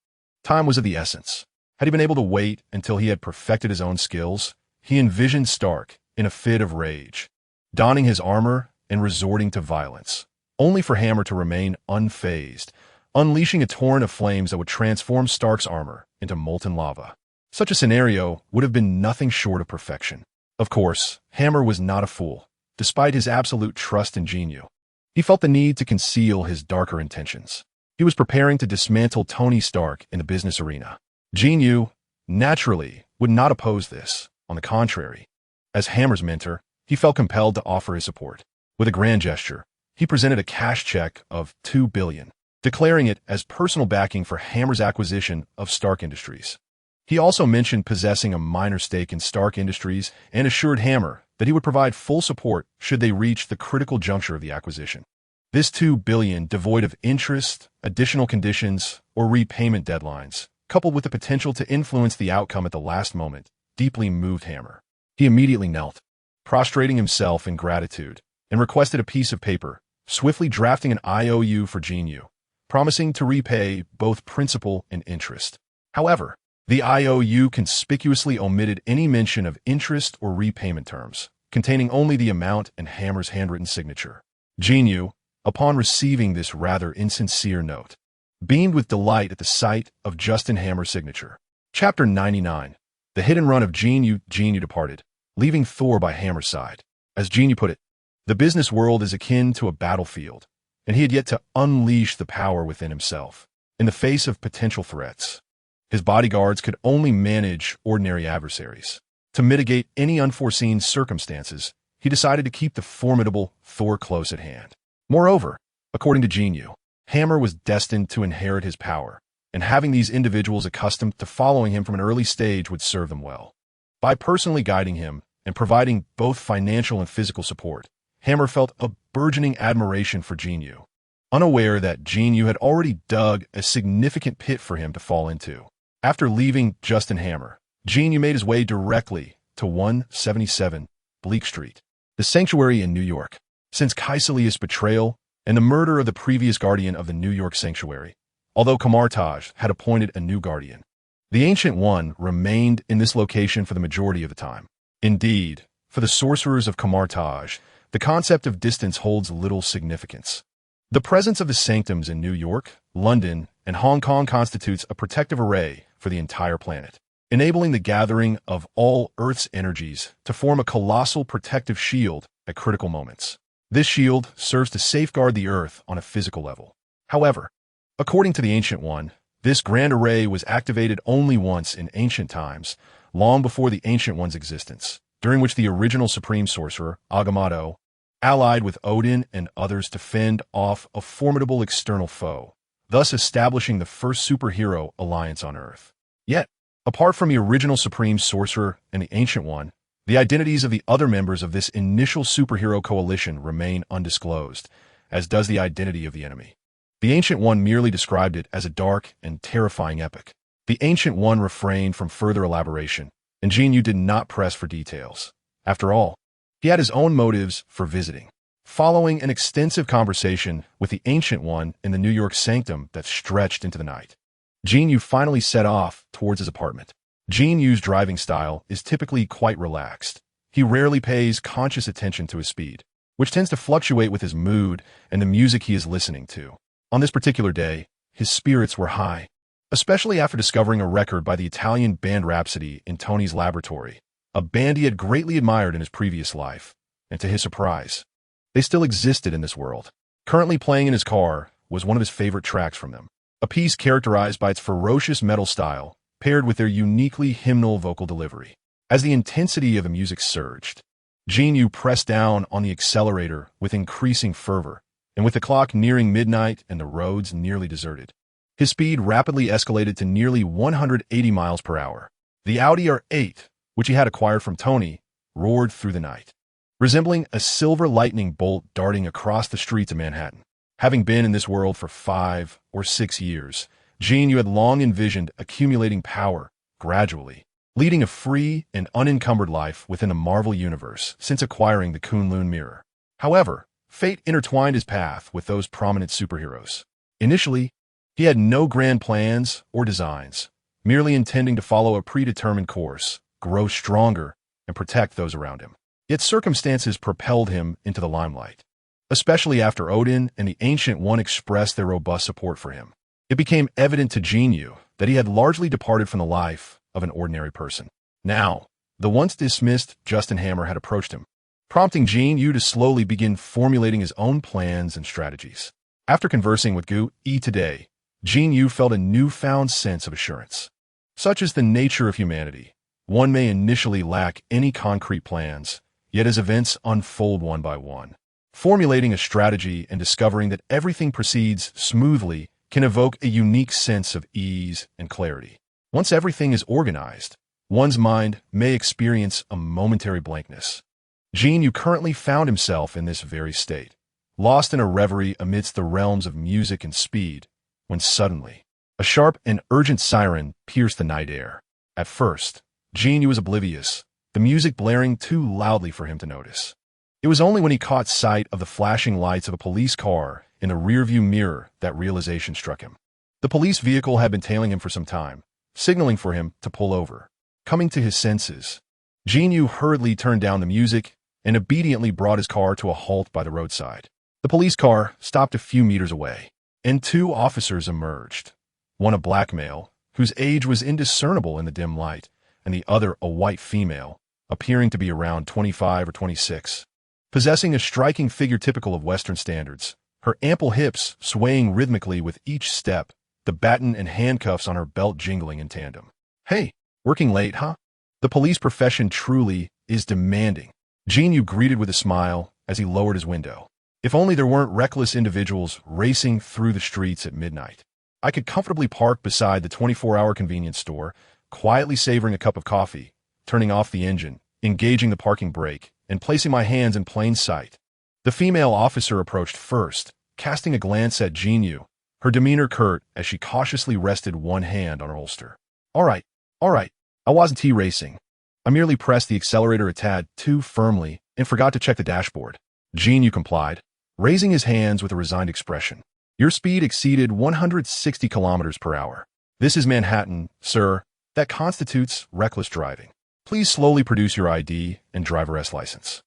Speaker 1: time was of the essence. Had he been able to wait until he had perfected his own skills, he envisioned Stark in a fit of rage, donning his armor and resorting to violence, only for Hammer to remain unfazed, unleashing a torrent of flames that would transform Stark's armor into molten lava. Such a scenario would have been nothing short of perfection. Of course, Hammer was not a fool, despite his absolute trust in Jin Yu. He felt the need to conceal his darker intentions. He was preparing to dismantle Tony Stark in the business arena. Jin Yu, naturally, would not oppose this. On the contrary, as Hammer's mentor, he felt compelled to offer his support. With a grand gesture, he presented a cash check of $2 billion, declaring it as personal backing for Hammer's acquisition of Stark Industries. He also mentioned possessing a minor stake in Stark Industries and assured Hammer that he would provide full support should they reach the critical juncture of the acquisition. This $2 billion, devoid of interest, additional conditions, or repayment deadlines, coupled with the potential to influence the outcome at the last moment, deeply moved Hammer. He immediately knelt, prostrating himself in gratitude, and requested a piece of paper, swiftly drafting an IOU for Jin Yu, promising to repay both principal and interest. However, the IOU conspicuously omitted any mention of interest or repayment terms, containing only the amount and Hammer's handwritten signature. Jin Yu, upon receiving this rather insincere note, beamed with delight at the sight of Justin Hammer's signature. Chapter 99. The hit and run of Jin Yu. Jin Yu departed, leaving Thor by Hammer's side. As Jin Yu put it, the business world is akin to a battlefield, and he had yet to unleash the power within himself. In the face of potential threats, his bodyguards could only manage ordinary adversaries. To mitigate any unforeseen circumstances, he decided to keep the formidable Thor close at hand. Moreover, according to Jin Yu, Hammer was destined to inherit his power, and having these individuals accustomed to following him from an early stage would serve them well. By personally guiding him and providing both financial and physical support, Hammer felt a burgeoning admiration for Jin Yu, unaware that Jin Yu had already dug a significant pit for him to fall into. After leaving Justin Hammer, Jin Yu made his way directly to 177 Bleak Street, the sanctuary in New York. Since Kaisalia's betrayal and the murder of the previous guardian of the New York sanctuary, although Kamartaj had appointed a new guardian. The Ancient One remained in this location for the majority of the time. Indeed, for the sorcerers of Kamartaj, the concept of distance holds little significance. The presence of the sanctums in New York, London, and Hong Kong constitutes a protective array for the entire planet, enabling the gathering of all Earth's energies to form a colossal protective shield at critical moments. This shield serves to safeguard the Earth on a physical level. However, according to the Ancient One, this grand array was activated only once in ancient times, long before the Ancient One's existence, during which the original Supreme Sorcerer, Agamotto, allied with Odin and others to fend off a formidable external foe, thus establishing the first superhero alliance on Earth. Yet, apart from the original Supreme Sorcerer and the Ancient One, the identities of the other members of this initial superhero coalition remain undisclosed, as does the identity of the enemy. The Ancient One merely described it as a dark and terrifying epic. The Ancient One refrained from further elaboration, and Jin Yu did not press for details. After all, he had his own motives for visiting. Following an extensive conversation with the Ancient One in the New York sanctum that stretched into the night, Jin Yu finally set off towards his apartment. Jin Yu's driving style is typically quite relaxed. He rarely pays conscious attention to his speed, which tends to fluctuate with his mood and the music he is listening to. On this particular day, his spirits were high, especially after discovering a record by the Italian band Rhapsody in Tony's laboratory, a band he had greatly admired in his previous life, and to his surprise, they still existed in this world. Currently playing in his car was one of his favorite tracks from them, a piece characterized by its ferocious metal style, paired with their uniquely hymnal vocal delivery. As the intensity of the music surged, Jin Yu pressed down on the accelerator with increasing fervor, and with the clock nearing midnight and the roads nearly deserted, his speed rapidly escalated to nearly 180 miles per hour. The Audi R8, which he had acquired from Tony, roared through the night, resembling a silver lightning bolt darting across the streets of Manhattan. Having been in this world for 5 or 6 years, Jin Yu had long envisioned accumulating power gradually, leading a free and unencumbered life within the Marvel Universe since acquiring the Kunlun mirror. However, fate intertwined his path with those prominent superheroes. Initially, he had no grand plans or designs, merely intending to follow a predetermined course, grow stronger, and protect those around him. Yet circumstances propelled him into the limelight, especially after Odin and the Ancient One expressed their robust support for him. It became evident to Jin Yu that he had largely departed from the life of an ordinary person. Now, the once dismissed Justin Hammer had approached him, prompting Jin Yu to slowly begin formulating his own plans and strategies. After conversing with Gu Yi today, Jin Yu felt a newfound sense of assurance. Such is the nature of humanity. One may initially lack any concrete plans, yet as events unfold one by one, formulating a strategy and discovering that everything proceeds smoothly can evoke a unique sense of ease and clarity. Once everything is organized, one's mind may experience a momentary blankness. Jin Yu currently found himself in this very state, lost in a reverie amidst the realms of music and speed, when suddenly, a sharp and urgent siren pierced the night air. At first, Jin Yu was oblivious, the music blaring too loudly for him to notice. It was only when he caught sight of the flashing lights of a police car in the rearview mirror that realization struck him. The police vehicle had been tailing him for some time, signaling for him to pull over. Coming to his senses, Jin Yu hurriedly turned down the music and obediently brought his car to a halt by the roadside. The police car stopped a few meters away, and 2 officers emerged, one a black male, whose age was indiscernible in the dim light, and the other a white female, appearing to be around 25 or 26. Possessing a striking figure typical of Western standards, her ample hips swaying rhythmically with each step, the baton and handcuffs on her belt jingling in tandem. "Hey, working late, huh? The police profession truly is demanding," Jin Yu greeted with a smile as he lowered his window. "If only there weren't reckless individuals racing through the streets at midnight. I could comfortably park beside the 24-hour convenience store, quietly savoring a cup of coffee, turning off the engine, engaging the parking brake, and placing my hands in plain sight." The female officer approached first, casting a glance at Jin Yu, her demeanor curt as she cautiously rested one hand on her holster. All right. I wasn't racing. I merely pressed the accelerator a tad too firmly and forgot to check the dashboard." Jin Yu complied, raising his hands with a resigned expression. Your speed exceeded 160 kilometers per hour. This is Manhattan, sir. That constitutes reckless driving. Please slowly produce your ID and driver's license.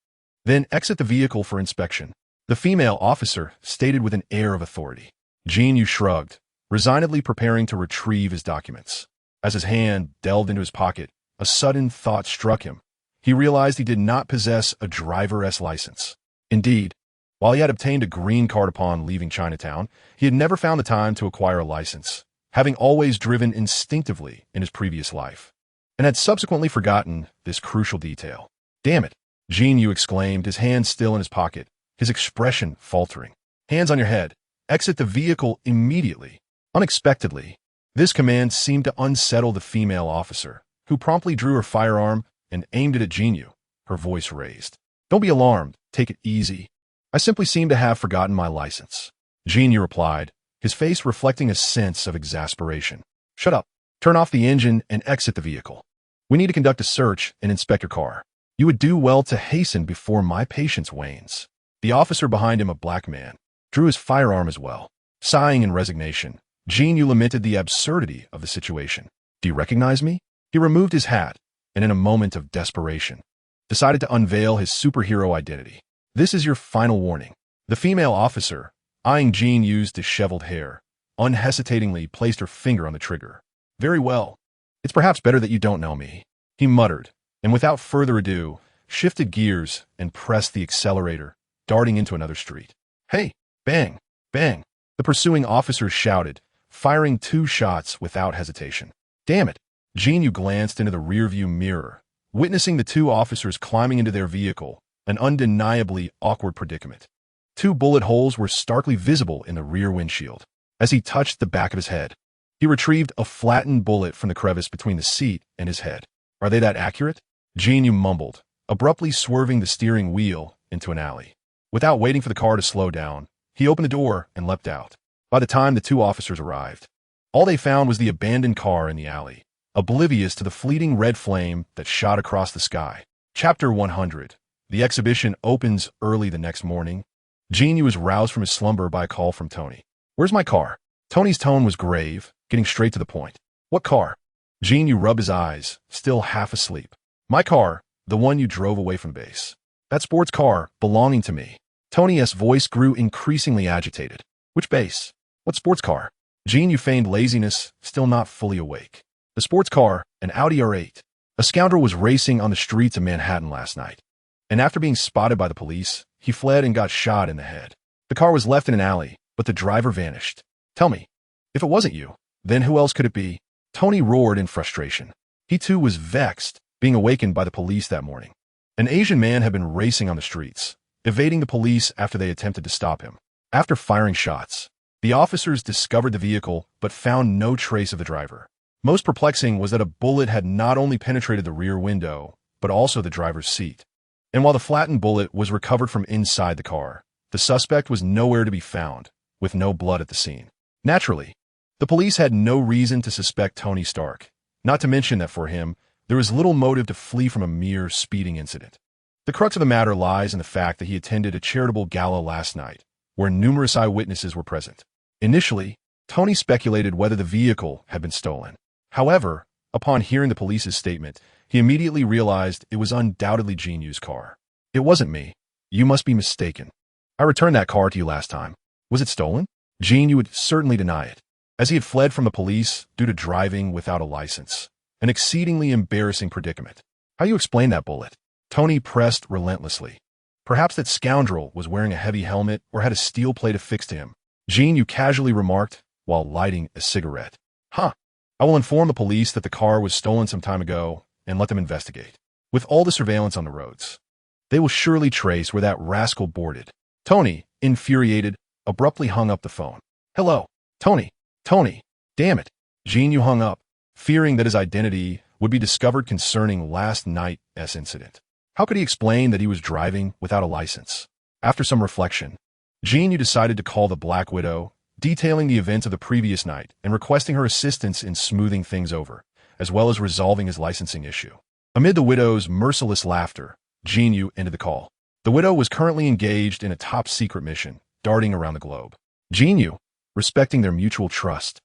Speaker 1: Then exit the vehicle for inspection. The female officer stated with an air of authority. Jin Yu shrugged, resignedly preparing to retrieve his documents. As his hand delved into his pocket, a sudden thought struck him. He realized he did not possess a driver's license. Indeed, while he had obtained a green card upon leaving Chinatown, he had never found the time to acquire a license, having always driven instinctively in his previous life, and had subsequently forgotten this crucial detail. Damn it, Jin Yu exclaimed, his hand still in his pocket, his expression faltering. Hands on your head. Exit the vehicle immediately. Unexpectedly, this command seemed to unsettle the female officer, who promptly drew her firearm and aimed it at Jin Yu, her voice raised. Don't be alarmed. Take it easy. I simply seem to have forgotten my license. Jin Yu replied, his face reflecting a sense of exasperation. Shut up. Turn off the engine and exit the vehicle. We need to conduct a search and inspect your car. You would do well to hasten before my patience wanes. The officer behind him, a black man, drew his firearm as well. Sighing in resignation, Jin Yu lamented the absurdity of the situation. Do you recognize me? He removed his hat and, in a moment of desperation, decided to unveil his superhero identity. This is your final warning. The female officer, eyeing Jin Yu's disheveled hair, unhesitatingly placed her finger on the trigger. Very well. It's perhaps better that you don't know me, he muttered, and without further ado, shifted gears and pressed the accelerator, darting into another street. Hey! Bang! Bang! The pursuing officers shouted, firing 2 shots without hesitation. Damn it! Jin Yu glanced into the rearview mirror, witnessing the 2 officers climbing into their vehicle, an undeniably awkward predicament. 2 bullet holes were starkly visible in the rear windshield. As he touched the back of his head, he retrieved a flattened bullet from the crevice between the seat and his head. Are they that accurate? Jin Yu mumbled, abruptly swerving the steering wheel into an alley. Without waiting for the car to slow down, he opened the door and leapt out. By the time the 2 officers arrived, all they found was the abandoned car in the alley, oblivious to the fleeting red flame that shot across the sky. Chapter 100. The exhibition opens early the next morning. Jin Yu was roused from his slumber by a call from Tony. Where's my car? Tony's tone was grave, getting straight to the point. What car? Jin Yu rubbed his eyes, still half asleep. My car, the one you drove away from base. That sports car, belonging to me. Tony's voice grew increasingly agitated. Which base? What sports car? Jin Yu feigned laziness, still not fully awake. The sports car, an Audi R8. A scoundrel was racing on the streets of Manhattan last night, and after being spotted by the police, he fled and got shot in the head. The car was left in an alley, but the driver vanished. Tell me, if it wasn't you, then who else could it be? Tony roared in frustration. He too was vexed, being awakened by the police that morning. An Asian man had been racing on the streets, evading the police after they attempted to stop him. After firing shots, the officers discovered the vehicle but found no trace of the driver. Most perplexing was that a bullet had not only penetrated the rear window, but also the driver's seat. And while the flattened bullet was recovered from inside the car, the suspect was nowhere to be found, with no blood at the scene. Naturally, the police had no reason to suspect Tony Stark, not to mention that for him, there was little motive to flee from a mere speeding incident. The crux of the matter lies in the fact that he attended a charitable gala last night, where numerous eyewitnesses were present. Initially, Tony speculated whether the vehicle had been stolen. However, upon hearing the police's statement, he immediately realized it was undoubtedly Jin Yu's car. It wasn't me. You must be mistaken. I returned that car to you last time. Was it stolen? Jin Yu would certainly deny it, as he had fled from the police due to driving without a license. An exceedingly embarrassing predicament. How you explain that bullet? Tony pressed relentlessly. Perhaps that scoundrel was wearing a heavy helmet or had a steel plate affixed to him. Jin Yu casually remarked while lighting a cigarette. Huh. I will inform the police that the car was stolen some time ago and let them investigate. With all the surveillance on the roads, they will surely trace where that rascal boarded. Tony, infuriated, abruptly hung up the phone. Hello, Tony. Tony. Damn it. Jin Yu hung up, fearing that his identity would be discovered concerning last night's incident. How could he explain that he was driving without a license? After some reflection, Jin Yu decided to call the Black Widow, detailing the events of the previous night and requesting her assistance in smoothing things over, as well as resolving his licensing issue. Amid the widow's merciless laughter, Jin Yu ended the call. The widow was currently engaged in a top-secret mission, darting around the globe. Jin Yu, respecting their mutual trust,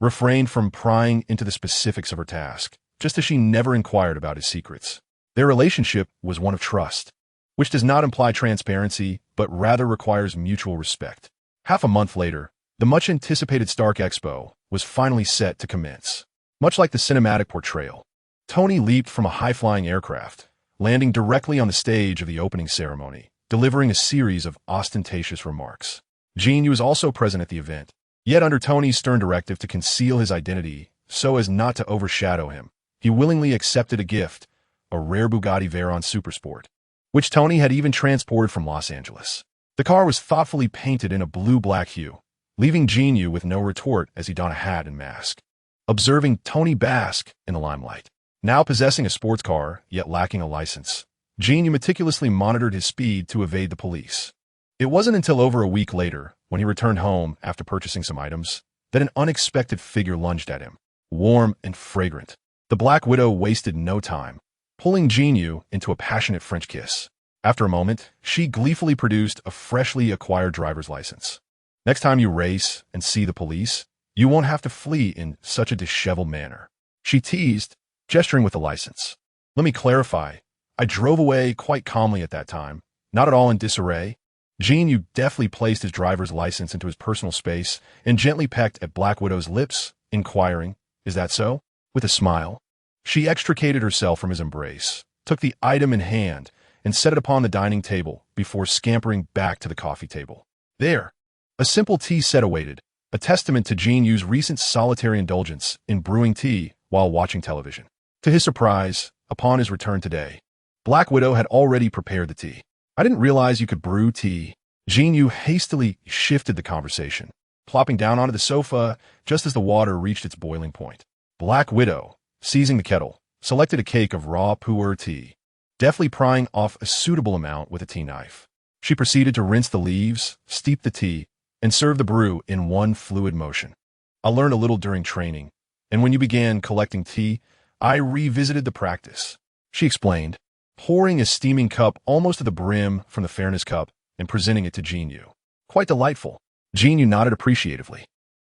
Speaker 1: refrained from prying into the specifics of her task, just as she never inquired about his secrets. Their relationship was one of trust, which does not imply transparency, but rather requires mutual respect. Half a month later, the much-anticipated Stark Expo was finally set to commence. Much like the cinematic portrayal, Tony leaped from a high-flying aircraft, landing directly on the stage of the opening ceremony, delivering a series of ostentatious remarks. Jin Yu was also present at the event, yet under Tony's stern directive to conceal his identity so as not to overshadow him, he willingly accepted a gift, a rare Bugatti Veyron Supersport, which Tony had even transported from Los Angeles. The car was thoughtfully painted in a blue-black hue, leaving Jin Yu with no retort as he donned a hat and mask. Observing Tony bask in the limelight, now possessing a sports car, yet lacking a license, Jin Yu meticulously monitored his speed to evade the police. It wasn't until over a week later, when he returned home after purchasing some items, that an unexpected figure lunged at him, warm and fragrant. The Black Widow wasted no time, pulling Jin Yu into a passionate French kiss. After a moment, she gleefully produced a freshly acquired driver's license. Next time you race and see the police, you won't have to flee in such a disheveled manner, she teased, gesturing with the license. Let me clarify, I drove away quite calmly at that time, not at all in disarray. Jin Yu deftly placed his driver's license into his personal space and gently pecked at Black Widow's lips, inquiring, "Is that so?" With a smile, she extricated herself from his embrace, took the item in hand, and set it upon the dining table before scampering back to the coffee table. There, a simple tea set awaited, a testament to Jin Yu's recent solitary indulgence in brewing tea while watching television. To his surprise, upon his return today, Black Widow had already prepared the tea. "I didn't realize you could brew tea." Jin Yu hastily shifted the conversation, plopping down onto the sofa just as the water reached its boiling point. Black Widow, seizing the kettle, selected a cake of raw pu'er tea, deftly prying off a suitable amount with a tea knife. She proceeded to rinse the leaves, steep the tea, and serve the brew in one fluid motion. "I learned a little during training, and when you began collecting tea, I revisited the practice," she explained, pouring a steaming cup almost to the brim from the fairness cup and presenting it to Jin Yu. "Quite delightful." Jin Yu nodded appreciatively.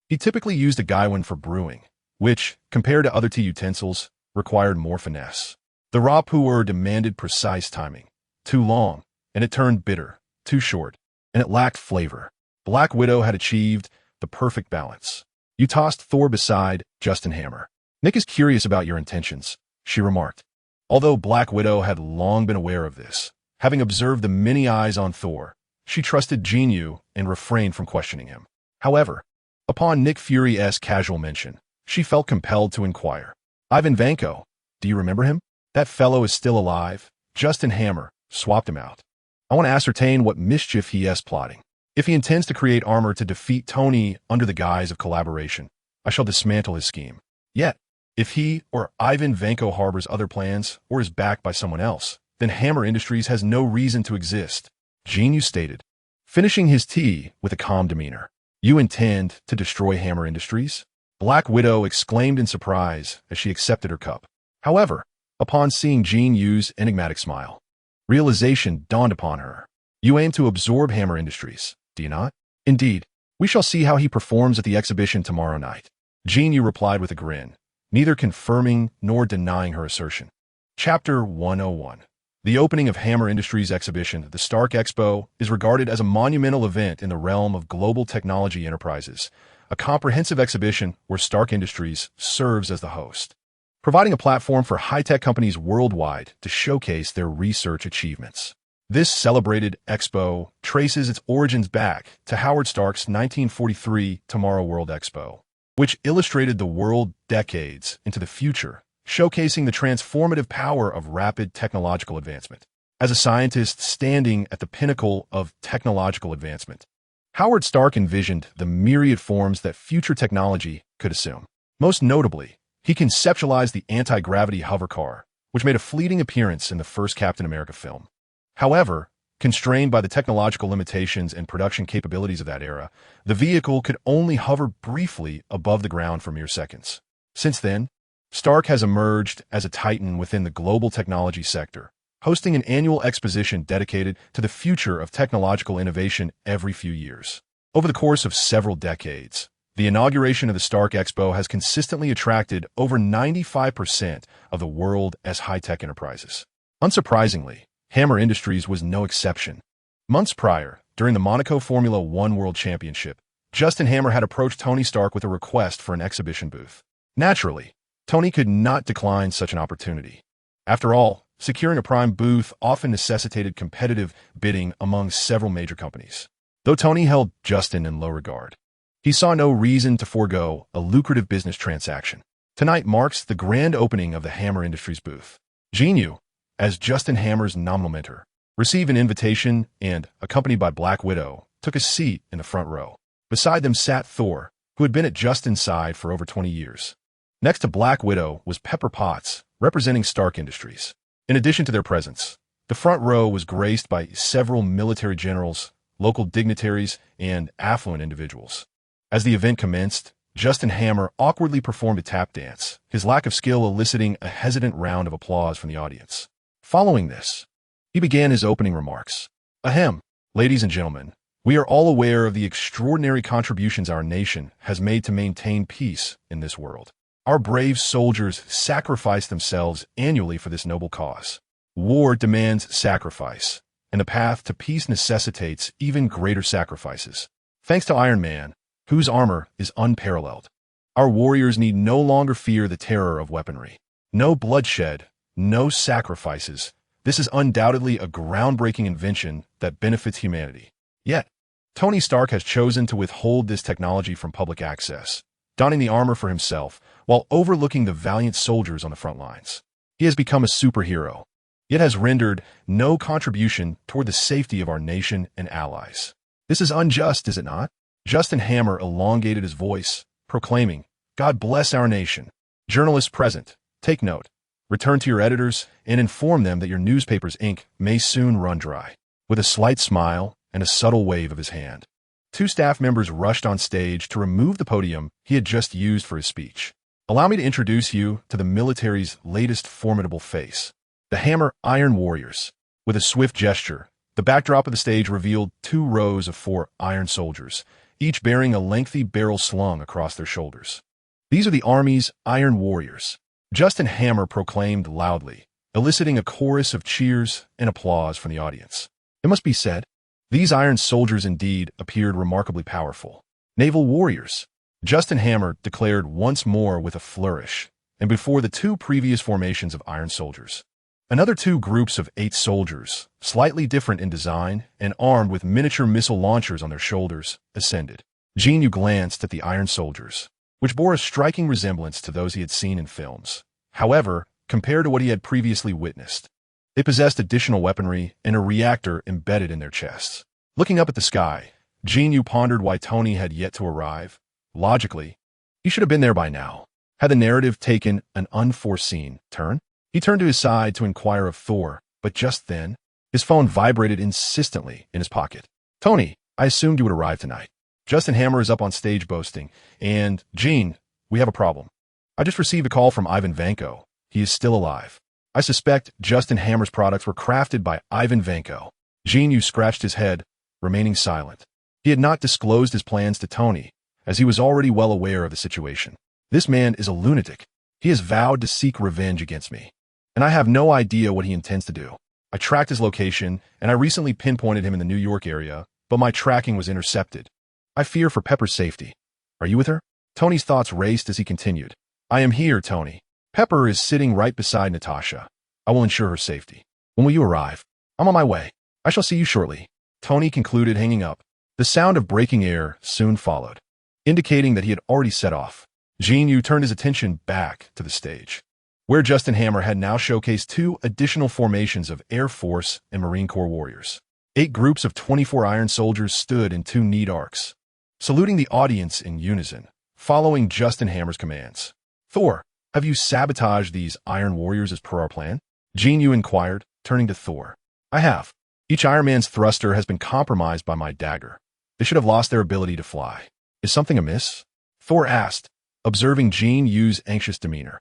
Speaker 1: He typically used a gaiwan for brewing, which, compared to other tea utensils, required more finesse. The raw pu'er demanded precise timing. Too long, and it turned bitter. Too short, and it lacked flavor. Black Widow had achieved the perfect balance. "You tossed Thor beside Justin Hammer. Nick is curious about your intentions," she remarked. Although Black Widow had long been aware of this, having observed the many eyes on Thor, she trusted Jin Yu and refrained from questioning him. However, upon Nick Fury's casual mention, she felt compelled to inquire. "Ivan Vanko, do you remember him? That fellow is still alive. Justin Hammer swapped him out. I want to ascertain what mischief he is plotting. If he intends to create armor to defeat Tony under the guise of collaboration, I shall dismantle his scheme. Yet, if he or Ivan Vanko harbors other plans or is backed by someone else, then Hammer Industries has no reason to exist," Jin Yu stated, finishing his tea with a calm demeanor. "You intend to destroy Hammer Industries?" Black Widow exclaimed in surprise as she accepted her cup. However, upon seeing Jin Yu's enigmatic smile, realization dawned upon her. "You aim to absorb Hammer Industries, do you not?" "Indeed. We shall see how he performs at the exhibition tomorrow night," Jin Yu replied with a grin, neither confirming nor denying her assertion. Chapter 101. The opening of Hammer Industries' exhibition, the Stark Expo, is regarded as a monumental event in the realm of global technology enterprises, a comprehensive exhibition where Stark Industries serves as the host, providing a platform for high-tech companies worldwide to showcase their research achievements. This celebrated expo traces its origins back to Howard Stark's 1943 Tomorrow World Expo, which illustrated the world decades into the future, showcasing the transformative power of rapid technological advancement. As a scientist standing at the pinnacle of technological advancement, Howard Stark envisioned the myriad forms that future technology could assume. Most notably, he conceptualized the anti-gravity hover car, which made a fleeting appearance in the first Captain America film. However, constrained by the technological limitations and production capabilities of that era, the vehicle could only hover briefly above the ground for mere seconds. Since then, Stark has emerged as a titan within the global technology sector, hosting an annual exposition dedicated to the future of technological innovation every few years. Over the course of several decades, the inauguration of the Stark Expo has consistently attracted over 95% of the world as high-tech enterprises. Unsurprisingly, Hammer Industries was no exception. Months prior, during the Monaco Formula One World Championship, Justin Hammer had approached Tony Stark with a request for an exhibition booth. Naturally, Tony could not decline such an opportunity. After all, securing a prime booth often necessitated competitive bidding among several major companies. Though Tony held Justin in low regard, he saw no reason to forego a lucrative business transaction. Tonight marks the grand opening of the Hammer Industries booth. Jin Yu, as Justin Hammer's nominal mentor, received an invitation and, accompanied by Black Widow, took a seat in the front row. Beside them sat Thor, who had been at Justin's side for over 20 years. Next to Black Widow was Pepper Potts, representing Stark Industries. In addition to their presence, the front row was graced by several military generals, local dignitaries, and affluent individuals. As the event commenced, Justin Hammer awkwardly performed a tap dance, his lack of skill eliciting a hesitant round of applause from the audience. Following this, he began his opening remarks. Ahem, ladies and gentlemen, we are all aware of the extraordinary contributions our nation has made to maintain peace in this world. Our brave soldiers sacrifice themselves annually for this noble cause. War demands sacrifice, and the path to peace necessitates even greater sacrifices. Thanks to Iron Man, whose armor is unparalleled, our warriors need no longer fear the terror of weaponry. No bloodshed, no sacrifices. This is undoubtedly a groundbreaking invention that benefits humanity. Yet, Tony Stark has chosen to withhold this technology from public access, donning the armor for himself while overlooking the valiant soldiers on the front lines. He has become a superhero, yet has rendered no contribution toward the safety of our nation and allies. This is unjust, is it not? Justin Hammer elongated his voice, proclaiming, God bless our nation. Journalists present, take note. Return to your editors and inform them that your newspaper's ink may soon run dry. With a slight smile and a subtle wave of his hand, two staff members rushed on stage to remove the podium he had just used for his speech. Allow me to introduce you to the military's latest formidable face, the Hammer Iron Warriors. With a swift gesture, the backdrop of the stage revealed 2 rows of 4 iron soldiers, each bearing a lengthy barrel slung across their shoulders. These are the Army's Iron Warriors, Justin Hammer proclaimed loudly, eliciting a chorus of cheers and applause from the audience. It must be said, these iron soldiers indeed appeared remarkably powerful. Naval warriors, Justin Hammer declared once more with a flourish, and before the 2 previous formations of iron soldiers. Another 2 groups of 8 soldiers, slightly different in design and armed with miniature missile launchers on their shoulders, ascended. Jin Yu glanced at the iron soldiers, which bore a striking resemblance to those he had seen in films. However, compared to what he had previously witnessed, they possessed additional weaponry and a reactor embedded in their chests. Looking up at the sky, Jin Yu pondered why Tony had yet to arrive. Logically, he should have been there by now. Had the narrative taken an unforeseen turn? He turned to his side to inquire of Thor, but just then, his phone vibrated insistently in his pocket. Tony, I assumed you would arrive tonight. Justin Hammer is up on stage boasting, and, Gene, we have a problem. I just received a call from Ivan Vanko. He is still alive. I suspect Justin Hammer's products were crafted by Ivan Vanko. Jin Yu scratched his head, remaining silent. He had not disclosed his plans to Tony, as he was already well aware of the situation. This man is a lunatic. He has vowed to seek revenge against me, and I have no idea what he intends to do. I tracked his location, and I recently pinpointed him in the New York area, but my tracking was intercepted. I fear for Pepper's safety. Are you with her? Tony's thoughts raced as he continued. I am here, Tony. Pepper is sitting right beside Natasha. I will ensure her safety. When will you arrive? I'm on my way. I shall see you shortly. Tony concluded, hanging up. The sound of breaking air soon followed, indicating that he had already set off. Jin Yu turned his attention back to the stage, where Justin Hammer had now showcased 2 additional formations of Air Force and Marine Corps warriors. 8 groups of 24 iron soldiers stood in 2 neat arcs, saluting the audience in unison, following Justin Hammer's commands. Thor, have you sabotaged these iron warriors as per our plan? Jin Yu inquired, turning to Thor. I have. Each Iron Man's thruster has been compromised by my dagger. They should have lost their ability to fly. Is something amiss? Thor asked, observing Jin Yu's anxious demeanor.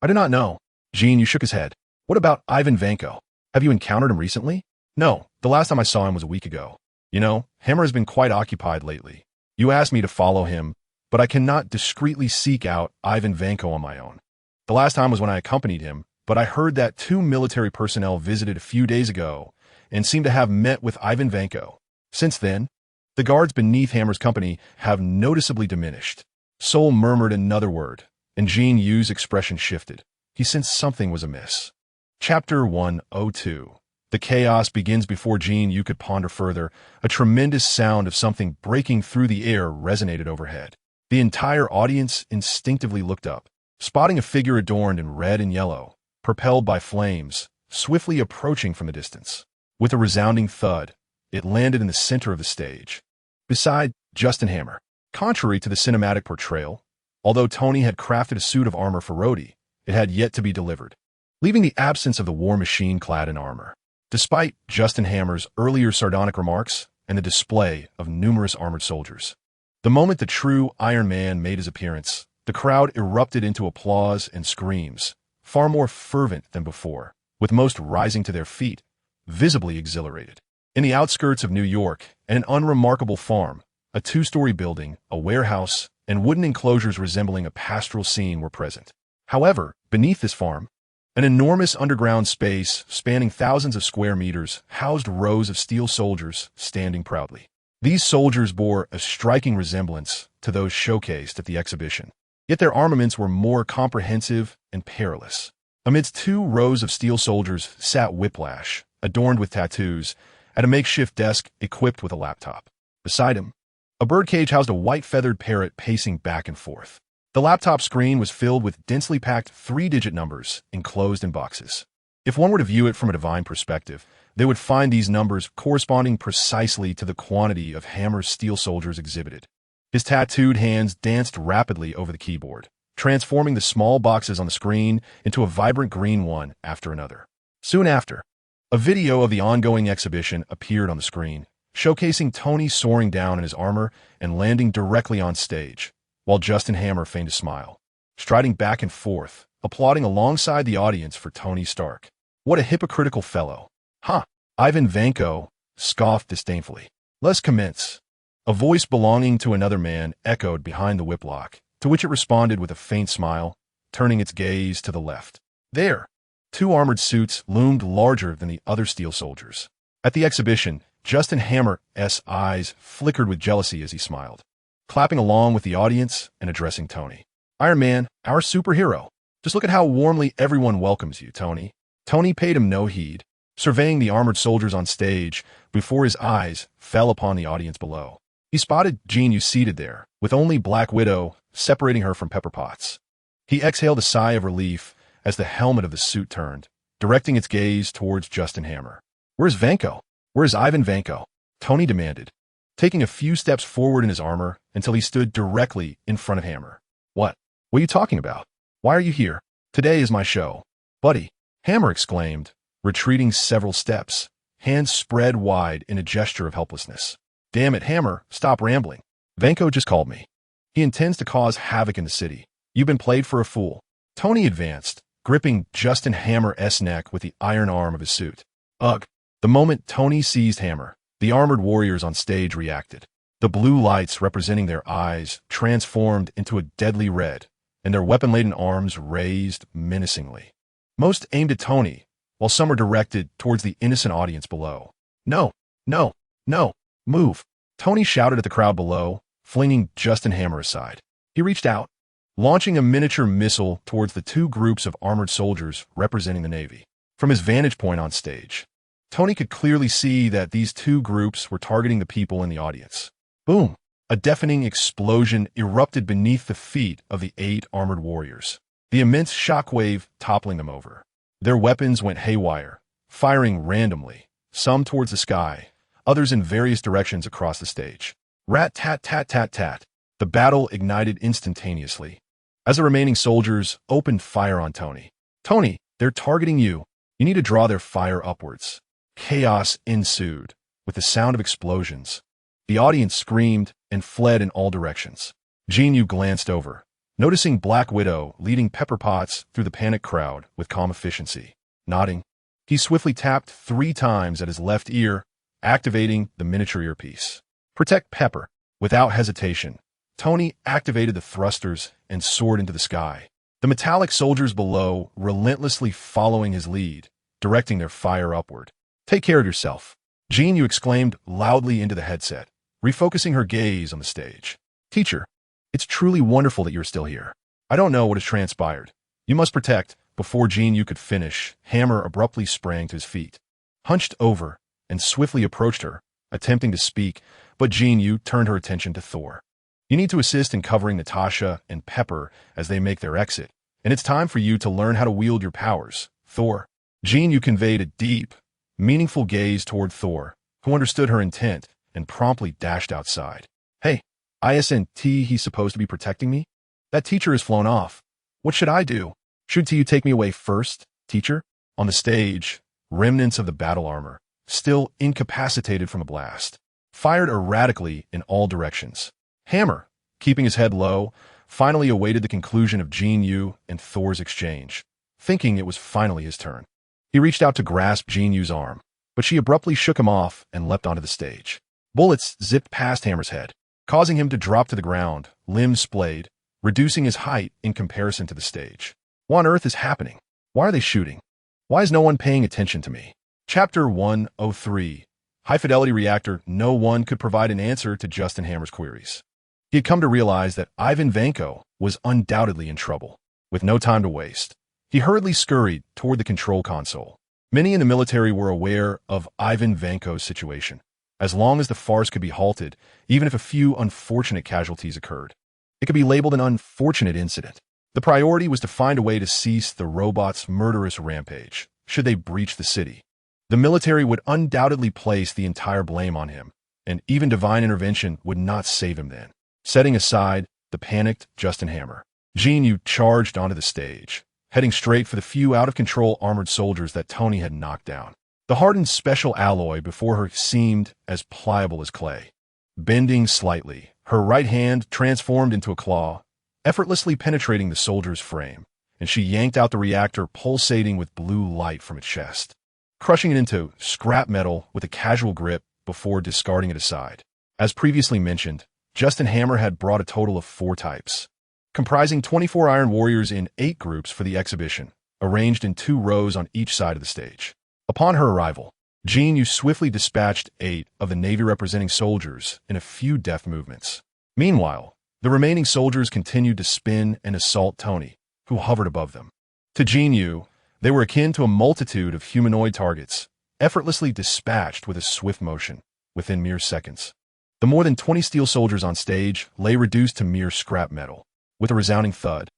Speaker 1: I do not know. Jin Yu shook his head. What about Ivan Vanko? Have you encountered him recently? No, the last time I saw him was a week ago. You know, Hammer has been quite occupied lately. You asked me to follow him, but I cannot discreetly seek out Ivan Vanko on my own. The last time was when I accompanied him, but I heard that 2 military personnel visited a few days ago and seem to have met with Ivan Vanko. Since then, the guards beneath Hammer's company have noticeably diminished. Sol murmured another word, and Jin Yu's expression shifted. He sensed something was amiss. Chapter 102. The chaos begins before Jin Yu could ponder further. A tremendous sound of something breaking through the air resonated overhead. The entire audience instinctively looked up, spotting a figure adorned in red and yellow, propelled by flames, swiftly approaching from the distance. With a resounding thud, it landed in the center of the stage, beside Justin Hammer. Contrary to the cinematic portrayal, although Tony had crafted a suit of armor for Rhodey, it had yet to be delivered, leaving the absence of the war machine clad in armor. Despite Justin Hammer's earlier sardonic remarks and the display of numerous armored soldiers, the moment the true Iron Man made his appearance, the crowd erupted into applause and screams, far more fervent than before, with most rising to their feet, visibly exhilarated. In the outskirts of New York, and an unremarkable farm, a 2-story building, a warehouse, and wooden enclosures resembling a pastoral scene were present. However, beneath this farm, an enormous underground space spanning thousands of square meters housed rows of steel soldiers standing proudly. These soldiers bore a striking resemblance to those showcased at the exhibition, yet their armaments were more comprehensive and perilous. Amidst 2 rows of steel soldiers sat Whiplash, adorned with tattoos, at a makeshift desk equipped with a laptop. Beside him, a birdcage housed a white feathered parrot pacing back and forth. The laptop screen was filled with densely packed 3-digit numbers enclosed in boxes. If one were to view it from a divine perspective, they would find these numbers corresponding precisely to the quantity of Hammer's steel soldiers exhibited. His tattooed hands danced rapidly over the keyboard, transforming the small boxes on the screen into a vibrant green one after another. Soon after, a video of the ongoing exhibition appeared on the screen, showcasing Tony soaring down in his armor and landing directly on stage, while Justin Hammer feigned a smile, striding back and forth, applauding alongside the audience for Tony Stark. What a hypocritical fellow. Huh, Ivan Vanko scoffed disdainfully. Let's commence. A voice belonging to another man echoed behind the whiplock, to which it responded with a faint smile, turning its gaze to the left. There, 2 armored suits loomed larger than the other steel soldiers. At the exhibition, Justin Hammer's eyes flickered with jealousy as he smiled, clapping along with the audience and addressing Tony. Iron Man, our superhero. Just look at how warmly everyone welcomes you, Tony. Tony paid him no heed, surveying the armored soldiers on stage before his eyes fell upon the audience below. He spotted Jin Yu seated there, with only Black Widow separating her from Pepper Potts. He exhaled a sigh of relief as the helmet of the suit turned, directing its gaze towards Justin Hammer. Where's Vanko? Where's Ivan Vanko? Tony demanded, taking a few steps forward in his armor until he stood directly in front of Hammer. What are you talking about? Why are you here? Today is my show. Buddy, Hammer exclaimed, retreating several steps, hands spread wide in a gesture of helplessness. Damn it, Hammer, stop rambling. Vanko just called me. He intends to cause havoc in the city. You've been played for a fool. Tony advanced, gripping Justin Hammer's neck with the iron arm of his suit. Ugh. The moment Tony seized Hammer, the armored warriors on stage reacted. The blue lights representing their eyes transformed into a deadly red, and their weapon-laden arms raised menacingly. Most aimed at Tony, while some were directed towards the innocent audience below. No, no, no, move. Tony shouted at the crowd below, flinging Justin Hammer aside. He reached out, launching a miniature missile towards the 2 groups of armored soldiers representing the Navy. From his vantage point on stage, Tony could clearly see that these 2 groups were targeting the people in the audience. Boom! A deafening explosion erupted beneath the feet of the 8 armored warriors, the immense shockwave toppling them over. Their weapons went haywire, firing randomly, some towards the sky, others in various directions across the stage. Rat-tat-tat-tat-tat. The battle ignited instantaneously, as the remaining soldiers opened fire on Tony. Tony, they're targeting you. You need to draw their fire upwards. Chaos ensued, with the sound of explosions. The audience screamed and fled in all directions. Jin Yu glanced over, noticing Black Widow leading Pepper Potts through the panicked crowd with calm efficiency. Nodding, he swiftly tapped 3 times at his left ear, activating the miniature earpiece. Protect Pepper. Without hesitation, Tony activated the thrusters and soared into the sky. The metallic soldiers below relentlessly following his lead, directing their fire upward. "Take care of yourself," Jin Yu exclaimed loudly into the headset, refocusing her gaze on the stage. "Teacher, it's truly wonderful that you're still here. I don't know what has transpired. You must protect." Before Jin Yu could finish, Hammer abruptly sprang to his feet, hunched over, and swiftly approached her, attempting to speak, but Jin Yu turned her attention to Thor. "You need to assist in covering Natasha and Pepper as they make their exit, and it's time for you to learn how to wield your powers, Thor." Jin Yu conveyed a deep, meaningful gaze toward Thor, who understood her intent and promptly dashed outside. "Hey, isn't he supposed to be protecting me? That teacher has flown off. What should I do? Should you take me away first, teacher?" On the stage, remnants of the battle armor, still incapacitated from a blast, fired erratically in all directions. Hammer, keeping his head low, finally awaited the conclusion of Jin Yu and Thor's exchange, thinking it was finally his turn. He reached out to grasp Jin Yu's arm, but she abruptly shook him off and leapt onto the stage. Bullets zipped past Hammer's head, causing him to drop to the ground, limbs splayed, reducing his height in comparison to the stage. What on earth is happening? Why are they shooting? Why is no one paying attention to me? Chapter 103. High-fidelity reactor. No one could provide an answer to Justin Hammer's queries. He had come to realize that Ivan Vanko was undoubtedly in trouble. With no time to waste, he hurriedly scurried toward the control console. Many in the military were aware of Ivan Vanko's situation. As long as the farce could be halted, even if a few unfortunate casualties occurred, it could be labeled an unfortunate incident. The priority was to find a way to cease the robots' murderous rampage, should they breach the city. The military would undoubtedly place the entire blame on him, and even divine intervention would not save him then. Setting aside the panicked Justin Hammer, Jin Yu charged onto the stage, heading straight for the few out-of-control armored soldiers that Tony had knocked down. The hardened special alloy before her seemed as pliable as clay. Bending slightly, her right hand transformed into a claw, effortlessly penetrating the soldier's frame, and she yanked out the reactor pulsating with blue light from its chest, crushing it into scrap metal with a casual grip before discarding it aside. As previously mentioned, Justin Hammer had brought a total of 4 types, comprising 24 Iron Warriors in 8 groups for the exhibition, arranged in 2 rows on each side of the stage. Upon her arrival, Jin Yu swiftly dispatched 8 of the Navy-representing soldiers in a few deft movements. Meanwhile, the remaining soldiers continued to spin and assault Tony, who hovered above them. To Jin Yu, they were akin to a multitude of humanoid targets, effortlessly dispatched with a swift motion, within mere seconds. The more than 20 steel soldiers on stage lay reduced to mere scrap metal. With a resounding thud,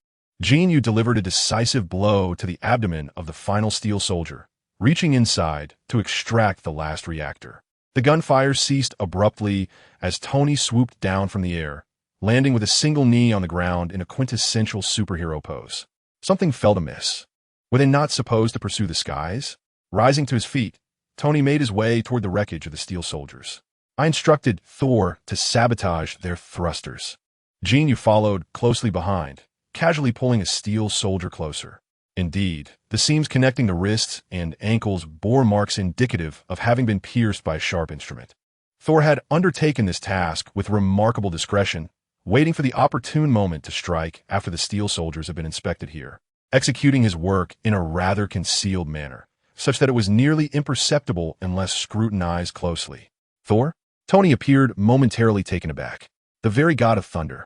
Speaker 1: Jin Yu delivered a decisive blow to the abdomen of the final steel soldier, reaching inside to extract the last reactor. The gunfire ceased abruptly as Tony swooped down from the air, landing with a single knee on the ground in a quintessential superhero pose. Something felt amiss. Were they not supposed to pursue the skies? Rising to his feet, Tony made his way toward the wreckage of the steel soldiers. "I instructed Thor to sabotage their thrusters." Jin Yu followed closely behind, casually pulling a steel soldier closer. Indeed, the seams connecting the wrists and ankles bore marks indicative of having been pierced by a sharp instrument. Thor had undertaken this task with remarkable discretion, waiting for the opportune moment to strike after the steel soldiers had been inspected here, executing his work in a rather concealed manner, such that it was nearly imperceptible unless scrutinized closely. "Thor?" Tony appeared momentarily taken aback. "The very god of thunder.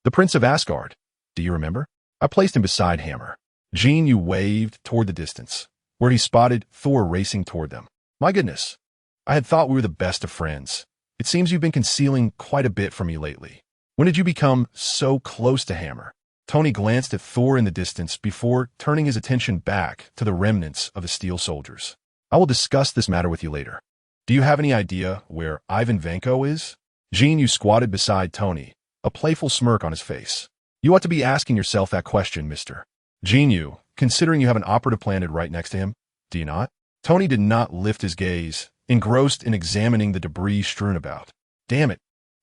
Speaker 1: The Prince of Asgard. Do you remember? I placed him beside Hammer." Jin Yu waved toward the distance, where he spotted Thor racing toward them. "My goodness. I had thought we were the best of friends. It seems you've been concealing quite a bit from me lately. When did you become so close to Hammer?" Tony glanced at Thor in the distance before turning his attention back to the remnants of the steel soldiers. "I will discuss this matter with you later. Do you have any idea where Ivan Vanko is?" Jin Yu squatted beside Tony, a playful smirk on his face. "You ought to be asking yourself that question, mister. Jin Yu, considering you have an operative planted right next to him, do you not?" Tony did not lift his gaze, engrossed in examining the debris strewn about. "Damn it.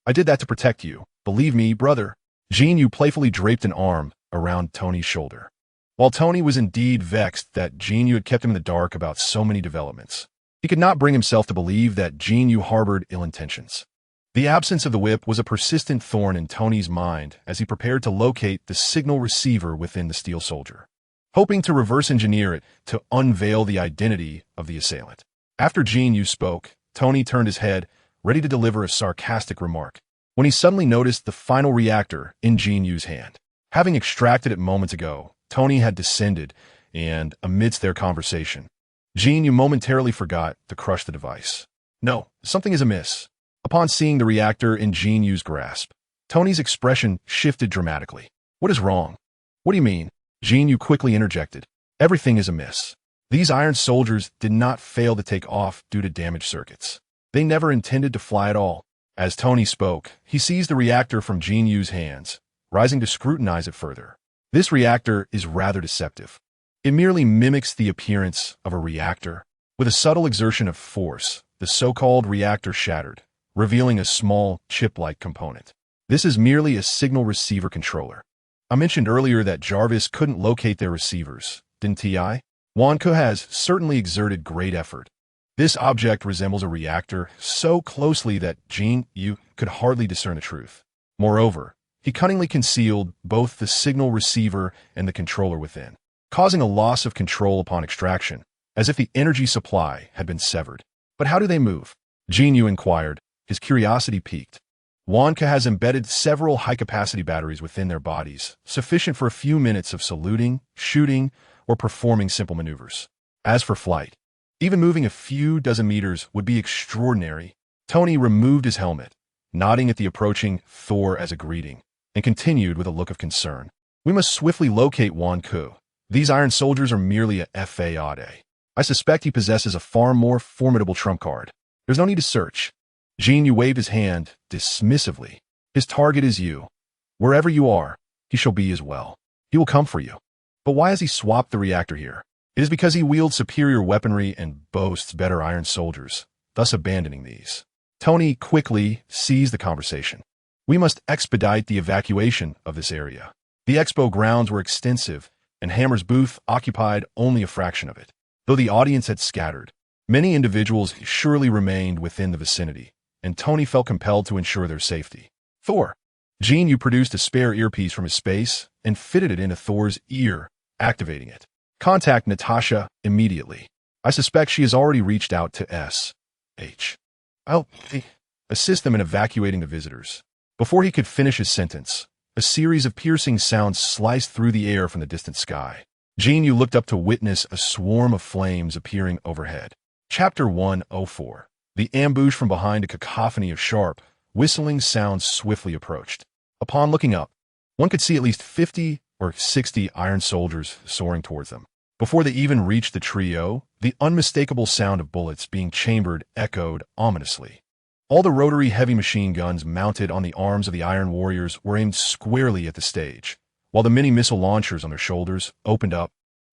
Speaker 1: I did that to protect you. Believe me, brother." Jin Yu playfully draped an arm around Tony's shoulder. While Tony was indeed vexed that Jin Yu had kept him in the dark about so many developments, he could not bring himself to believe that Jin Yu harbored ill intentions. The absence of the whip was a persistent thorn in Tony's mind as he prepared to locate the signal receiver within the steel soldier, hoping to reverse engineer it to unveil the identity of the assailant. After Jin Yu spoke, Tony turned his head, ready to deliver a sarcastic remark, when he suddenly noticed the final reactor in Jin Yu's hand. Having extracted it moments ago, Tony had descended, and amidst their conversation, Jin Yu momentarily forgot to crush the device. No, something is amiss. Upon seeing the reactor in Jin Yu's grasp, Tony's expression shifted dramatically. What is wrong? What do you mean? Jin Yu quickly interjected. Everything is amiss. These iron soldiers did not fail to take off due to damaged circuits. They never intended to fly at all. As Tony spoke, he seized the reactor from Jin Yu's hands, rising to scrutinize it further. This reactor is rather deceptive. It merely mimics the appearance of a reactor. With a subtle exertion of force, the so-called reactor shattered, revealing a small, chip-like component. This is merely a signal receiver controller. I mentioned earlier that Jarvis couldn't locate their receivers, didn't he? Wanko has certainly exerted great effort. This object resembles a reactor so closely that Jin Yu could hardly discern the truth. Moreover, he cunningly concealed both the signal receiver and the controller within, causing a loss of control upon extraction, as if the energy supply had been severed. But how do they move? Jin Yu inquired, his curiosity piqued. Wanka has embedded several high-capacity batteries within their bodies, sufficient for a few minutes of saluting, shooting, or performing simple maneuvers. As for flight, even moving a few dozen meters would be extraordinary. Tony removed his helmet, nodding at the approaching Thor as a greeting, and continued with a look of concern. We must swiftly locate Wanku. These iron soldiers are merely a FAAD. I suspect he possesses a far more formidable trump card. There's no need to search. Jin Yu waved his hand dismissively. His target is you. Wherever you are, he shall be as well. He will come for you. But why has he swapped the reactor here? It is because he wields superior weaponry and boasts better iron soldiers, thus abandoning these. Tony quickly seized the conversation. We must expedite the evacuation of this area. The expo grounds were extensive, and Hammer's booth occupied only a fraction of it. Though the audience had scattered, many individuals surely remained within the vicinity, and Tony felt compelled to ensure their safety. Thor. Jin Yu produced a spare earpiece from his space and fitted it into Thor's ear, activating it. Contact Natasha immediately. I suspect she has already reached out to S.H. I'll assist them in evacuating the visitors. Before he could finish his sentence, a series of piercing sounds sliced through the air from the distant sky. Jin Yu looked up to witness a swarm of flames appearing overhead. Chapter 104. The ambush from behind a cacophony of sharp, whistling sounds swiftly approached. Upon looking up, one could see at least 50 or 60 iron soldiers soaring towards them. Before they even reached the trio, the unmistakable sound of bullets being chambered echoed ominously. All the rotary heavy machine guns mounted on the arms of the Iron Warriors were aimed squarely at the stage, while the mini missile launchers on their shoulders opened up,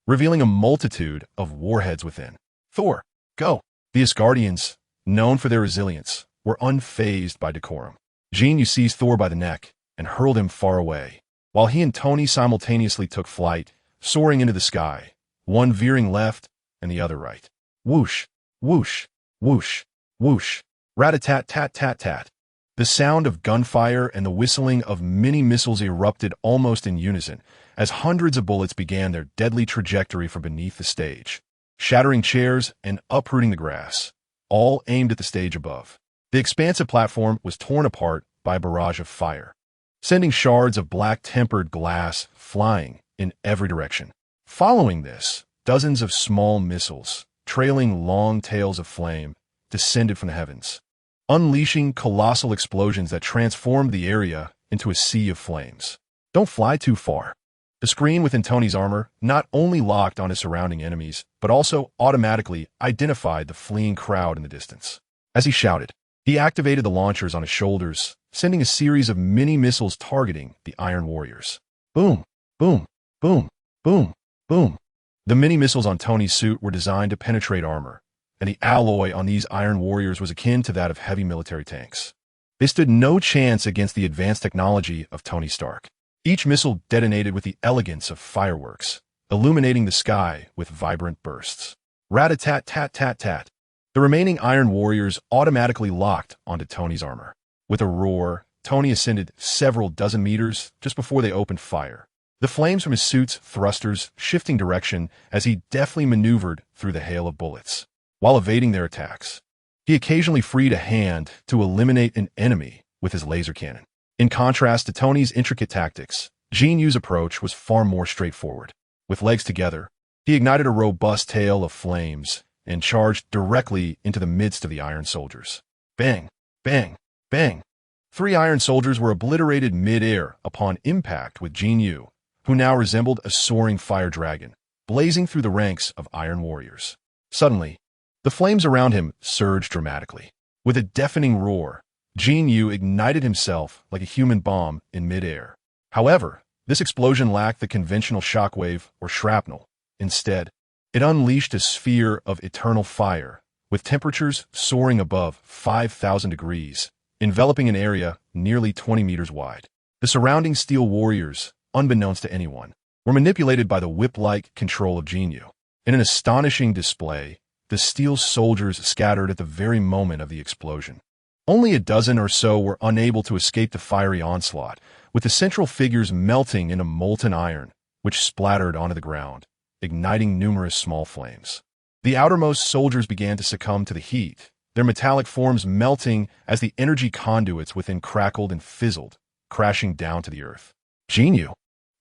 Speaker 1: revealing a multitude of warheads within. Thor, go! The Asgardians, known for their resilience, were unfazed by decorum. Jin Yu seized Thor by the neck and hurled him far away, while he and Tony simultaneously took flight, soaring into the sky, one veering left and the other right. Whoosh, whoosh, whoosh, whoosh, rat-a-tat-tat-tat-tat. The sound of gunfire and the whistling of mini missiles erupted almost in unison as hundreds of bullets began their deadly trajectory from beneath the stage, shattering chairs and uprooting the grass, all aimed at the stage above. The expansive platform was torn apart by a barrage of fire, sending shards of black-tempered glass flying in every direction. Following this, dozens of small missiles, trailing long tails of flame, descended from the heavens, unleashing colossal explosions that transformed the area into a sea of flames. Don't fly too far. The screen within Tony's armor not only locked on his surrounding enemies, but also automatically identified the fleeing crowd in the distance. As he shouted, he activated the launchers on his shoulders, sending a series of mini missiles targeting the Iron Warriors. Boom, boom, boom, boom, boom. The mini missiles on Tony's suit were designed to penetrate armor, and the alloy on these Iron Warriors was akin to that of heavy military tanks. They stood no chance against the advanced technology of Tony Stark. Each missile detonated with the elegance of fireworks, illuminating the sky with vibrant bursts. Rat-a-tat-tat-tat-tat. The remaining Iron Warriors automatically locked onto Tony's armor. With a roar, Tony ascended several dozen meters just before they opened fire. The flames from his suit's thrusters shifting direction as he deftly maneuvered through the hail of bullets. While evading their attacks, he occasionally freed a hand to eliminate an enemy with his laser cannon. In contrast to Tony's intricate tactics, Jin Yu's approach was far more straightforward. With legs together, he ignited a robust tail of flames and charged directly into the midst of the iron soldiers. Bang! Bang! Bang! 3 iron soldiers were obliterated mid-air upon impact with Jin Yu, who now resembled a soaring fire dragon, blazing through the ranks of iron warriors. Suddenly, the flames around him surged dramatically. With a deafening roar, Jin Yu ignited himself like a human bomb in mid-air. However, this explosion lacked the conventional shockwave or shrapnel. Instead, it unleashed a sphere of eternal fire, with temperatures soaring above 5,000 degrees, enveloping an area nearly 20 meters wide. The surrounding steel warriors, unbeknownst to anyone, were manipulated by the whip-like control of Jin Yu. In an astonishing display, the steel soldiers scattered at the very moment of the explosion. Only a dozen or so were unable to escape the fiery onslaught, with the central figures melting into molten iron, which splattered onto the ground, igniting numerous small flames. The outermost soldiers began to succumb to the heat, their metallic forms melting as the energy conduits within crackled and fizzled, crashing down to the earth. Jin Yu,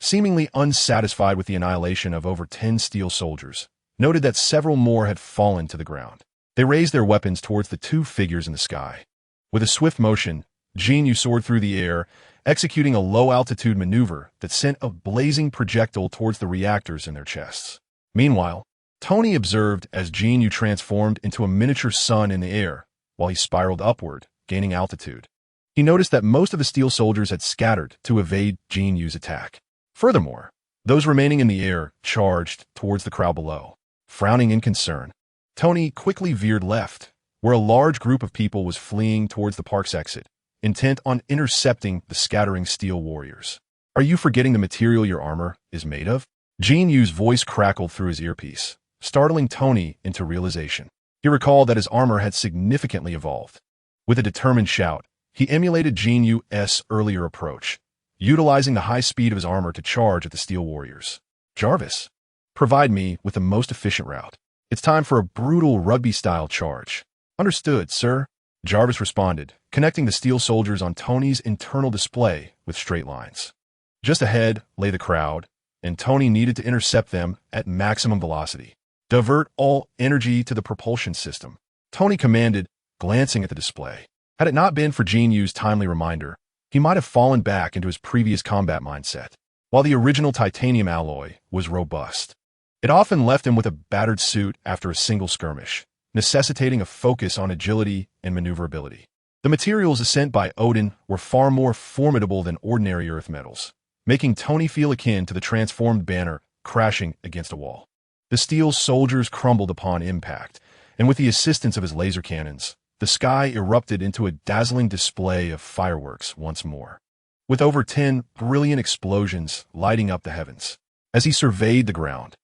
Speaker 1: seemingly unsatisfied with the annihilation of over 10 steel soldiers, noted that several more had fallen to the ground. They raised their weapons towards the 2 figures in the sky. With a swift motion, Jin Yu soared through the air, executing a low-altitude maneuver that sent a blazing projectile towards the reactors in their chests. Meanwhile, Tony observed as Jin Yu transformed into a miniature sun in the air, while he spiraled upward, gaining altitude. He noticed that most of the steel soldiers had scattered to evade Jin Yu's attack. Furthermore, those remaining in the air charged towards the crowd below. Frowning in concern, Tony quickly veered left, where a large group of people was fleeing towards the park's exit, intent on intercepting the scattering steel warriors. Are you forgetting the material your armor is made of? Jin Yu's voice crackled through his earpiece, startling Tony into realization. He recalled that his armor had significantly evolved. With a determined shout, he emulated Jin Yu's earlier approach, utilizing the high speed of his armor to charge at the steel warriors. Jarvis, provide me with the most efficient route. It's time for a brutal rugby-style charge. Understood, sir, Jarvis responded, connecting the steel soldiers on Tony's internal display with straight lines. Just ahead lay the crowd, and Tony needed to intercept them at maximum velocity. Divert all energy to the propulsion system, Tony commanded, glancing at the display. Had it not been for Jin Yu's timely reminder, he might have fallen back into his previous combat mindset. While the original titanium alloy was robust, it often left him with a battered suit after a single skirmish, necessitating a focus on agility and maneuverability. The materials sent by Odin were far more formidable than ordinary earth metals, making Tony feel akin to the transformed banner crashing against a wall. The steel soldiers crumbled upon impact, and with the assistance of his laser cannons, the sky erupted into a dazzling display of fireworks once more, with over 10 brilliant explosions lighting up the heavens. As he surveyed the ground,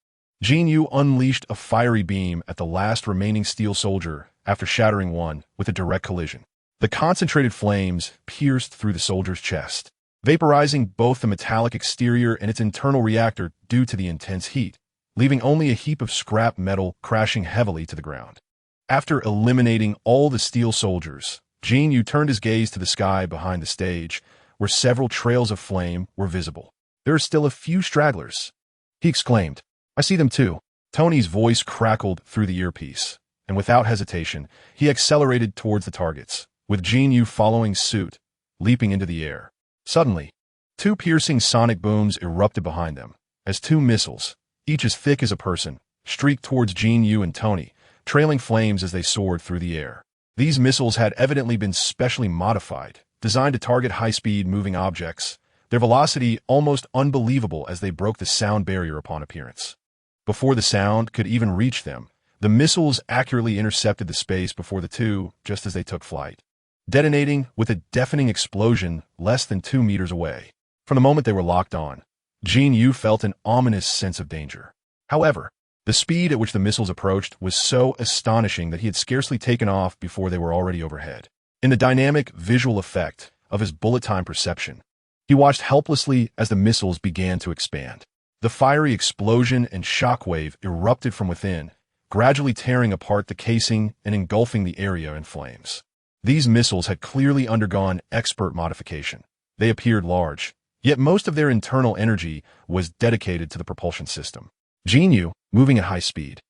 Speaker 1: Jin Yu unleashed a fiery beam at the last remaining steel soldier after shattering one with a direct collision. The concentrated flames pierced through the soldier's chest, vaporizing both the metallic exterior and its internal reactor due to the intense heat, leaving only a heap of scrap metal crashing heavily to the ground. After eliminating all the steel soldiers, Jin Yu turned his gaze to the sky behind the stage, where several trails of flame were visible. There are still a few stragglers, he exclaimed. I see them too. Tony's voice crackled through the earpiece, and without hesitation, he accelerated towards the targets, with Jin Yu following suit, leaping into the air. Suddenly, 2 piercing sonic booms erupted behind them, as 2 missiles, each as thick as a person, streaked towards Jin Yu and Tony, trailing flames as they soared through the air. These missiles had evidently been specially modified, designed to target high-speed moving objects, their velocity almost unbelievable as they broke the sound barrier upon appearance. Before the sound could even reach them, the missiles accurately intercepted the space before the 2 just as they took flight, detonating with a deafening explosion less than 2 meters away. From the moment they were locked on, Jin Yu felt an ominous sense of danger. However, the speed at which the missiles approached was so astonishing that he had scarcely taken off before they were already overhead. In the dynamic visual effect of his bullet-time perception, he watched helplessly as the missiles began to expand. The fiery explosion and shockwave erupted from within, gradually tearing apart the casing and engulfing the area in flames. These missiles had clearly undergone expert modification. They appeared large, yet most of their internal energy was dedicated to the propulsion system. Jin Yu, moving at high speed,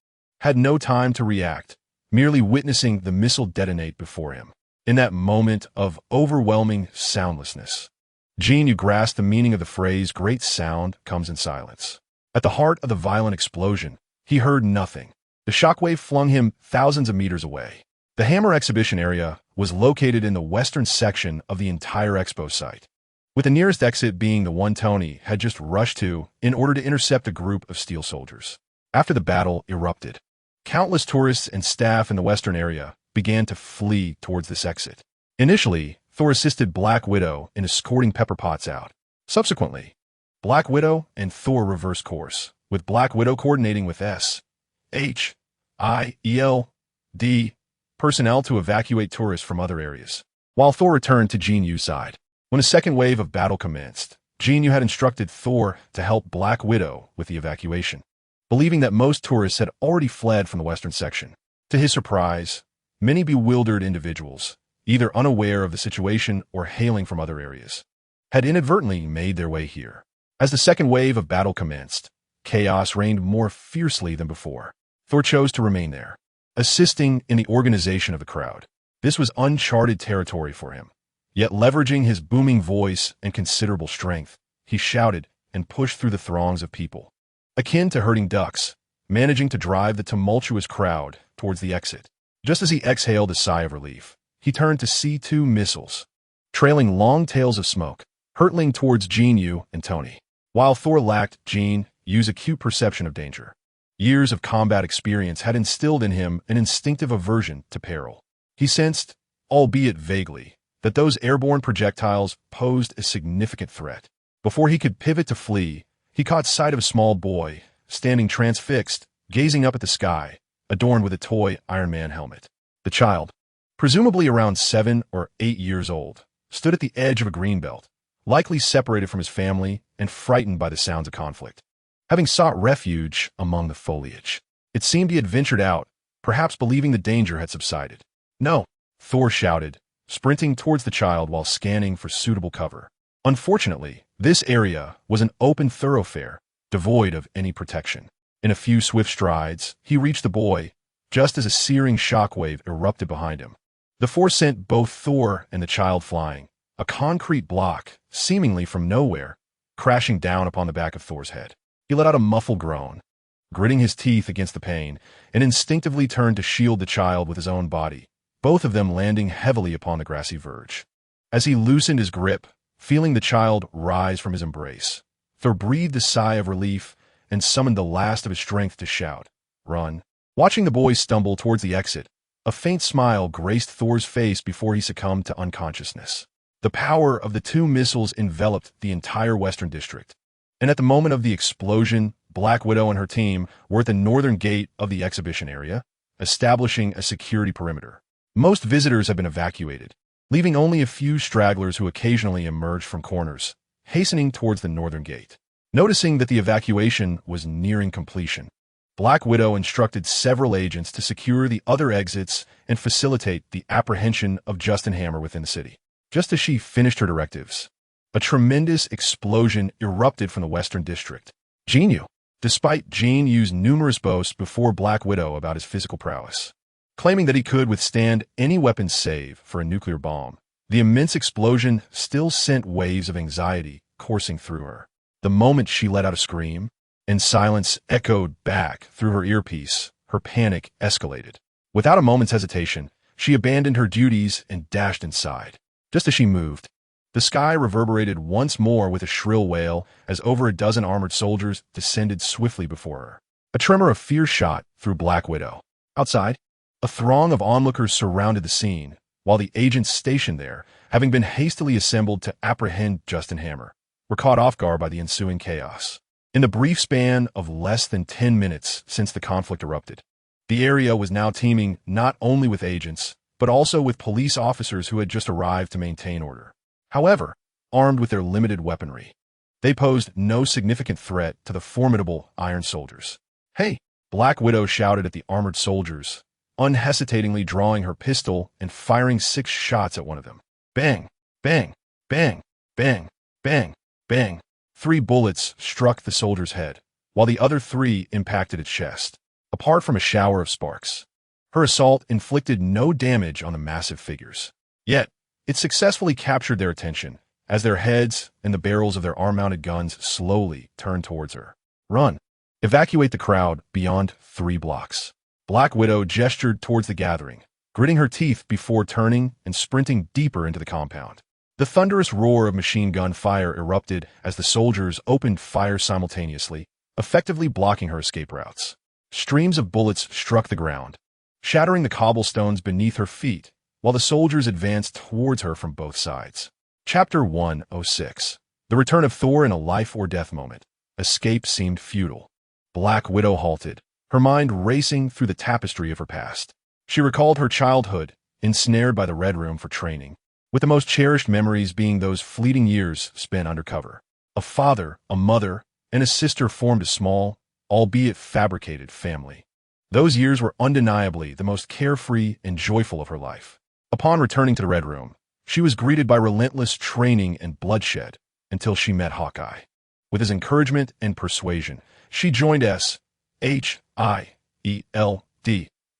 Speaker 1: had no time to react, merely witnessing the missile detonate before him. In that moment of overwhelming soundlessness, Jin Yu grasped the meaning of the phrase, "Great sound comes in silence." At the heart of the violent explosion, he heard nothing. The shockwave flung him thousands of meters away. The Hammer exhibition area was located in the western section of the entire expo site, with the nearest exit being the one Tony had just rushed to in order to intercept a group of steel soldiers. After the battle erupted, countless tourists and staff in the western area began to flee towards this exit. Initially, Thor assisted Black Widow in escorting Pepper Potts out. Subsequently, Black Widow and Thor reversed course, with Black Widow coordinating with SHIELD personnel to evacuate tourists from other areas, while Thor returned to Jin Yu's side. When a second wave of battle commenced, Jin Yu had instructed Thor to help Black Widow with the evacuation, believing that most tourists had already fled from the western section. To his surprise, many bewildered individuals, either unaware of the situation or hailing from other areas, had inadvertently made their way here. As the second wave of battle commenced, chaos reigned more fiercely than before. Thor chose to remain there, assisting in the organization of the crowd. This was uncharted territory for him. Yet leveraging his booming voice and considerable strength, he shouted and pushed through the throngs of people, akin to herding ducks, managing to drive the tumultuous crowd towards the exit. Just as he exhaled a sigh of relief, he turned to see two missiles, trailing long tails of smoke, hurtling towards Jin Yu and Tony. While Thor lacked Jin Yu's acute perception of danger, years of combat experience had instilled in him an instinctive aversion to peril. He sensed, albeit vaguely, that those airborne projectiles posed a significant threat. Before he could pivot to flee, he caught sight of a small boy, standing transfixed, gazing up at the sky, adorned with a toy Iron Man helmet. The child, presumably around 7 or 8 years old, stood at the edge of a green belt, likely separated from his family and frightened by the sounds of conflict. Having sought refuge among the foliage, it seemed he had ventured out, perhaps believing the danger had subsided. "No!" Thor shouted, sprinting towards the child while scanning for suitable cover. Unfortunately, this area was an open thoroughfare, devoid of any protection. In a few swift strides, he reached the boy, just as a searing shockwave erupted behind him. The force sent both Thor and the child flying, a concrete block, seemingly from nowhere, crashing down upon the back of Thor's head. He let out a muffled groan, gritting his teeth against the pain, and instinctively turned to shield the child with his own body, both of them landing heavily upon the grassy verge. As he loosened his grip, feeling the child rise from his embrace, Thor breathed a sigh of relief and summoned the last of his strength to shout, "Run!" Watching the boy stumble towards the exit, a faint smile graced Thor's face before he succumbed to unconsciousness. The power of the two missiles enveloped the entire Western District, and at the moment of the explosion, Black Widow and her team were at the northern gate of the exhibition area, establishing a security perimeter. Most visitors had been evacuated, leaving only a few stragglers who occasionally emerged from corners, hastening towards the northern gate. Noticing that the evacuation was nearing completion, Black Widow instructed several agents to secure the other exits and facilitate the apprehension of Justin Hammer within the city. Just as she finished her directives, a tremendous explosion erupted from the Western District. Jin Yu, despite Jin Yu's numerous boasts before Black Widow about his physical prowess, claiming that he could withstand any weapon save for a nuclear bomb, the immense explosion still sent waves of anxiety coursing through her. The moment she let out a scream, and silence echoed back through her earpiece, her panic escalated. Without a moment's hesitation, she abandoned her duties and dashed inside. Just as she moved, the sky reverberated once more with a shrill wail as over a dozen armored soldiers descended swiftly before her. A tremor of fear shot through Black Widow. Outside, a throng of onlookers surrounded the scene, while the agents stationed there, having been hastily assembled to apprehend Justin Hammer, were caught off guard by the ensuing chaos. In the brief span of less than 10 minutes since the conflict erupted, the area was now teeming not only with agents, but also with police officers who had just arrived to maintain order. However, armed with their limited weaponry, they posed no significant threat to the formidable Iron Soldiers. "Hey!" Black Widow shouted at the armored soldiers, unhesitatingly drawing her pistol and firing 6 shots at one of them. Bang! Bang! Bang! Bang! Bang! Bang! 3 bullets struck the soldier's head, while the other 3 impacted its chest. Apart from a shower of sparks, her assault inflicted no damage on the massive figures. Yet, it successfully captured their attention, as their heads and the barrels of their arm-mounted guns slowly turned towards her. "Run! Evacuate the crowd beyond 3 blocks." Black Widow gestured towards the gathering, gritting her teeth before turning and sprinting deeper into the compound. The thunderous roar of machine gun fire erupted as the soldiers opened fire simultaneously, effectively blocking her escape routes. Streams of bullets struck the ground, shattering the cobblestones beneath her feet, while the soldiers advanced towards her from both sides. Chapter 106. The return of Thor in a life-or-death moment. Escape seemed futile. Black Widow halted, her mind racing through the tapestry of her past. She recalled her childhood, ensnared by the Red Room for training, with the most cherished memories being those fleeting years spent undercover. A father, a mother, and a sister formed a small, albeit fabricated, family. Those years were undeniably the most carefree and joyful of her life. Upon returning to the Red Room, she was greeted by relentless training and bloodshed until she met Hawkeye. With his encouragement and persuasion, she joined S.H.I.E.L.D.,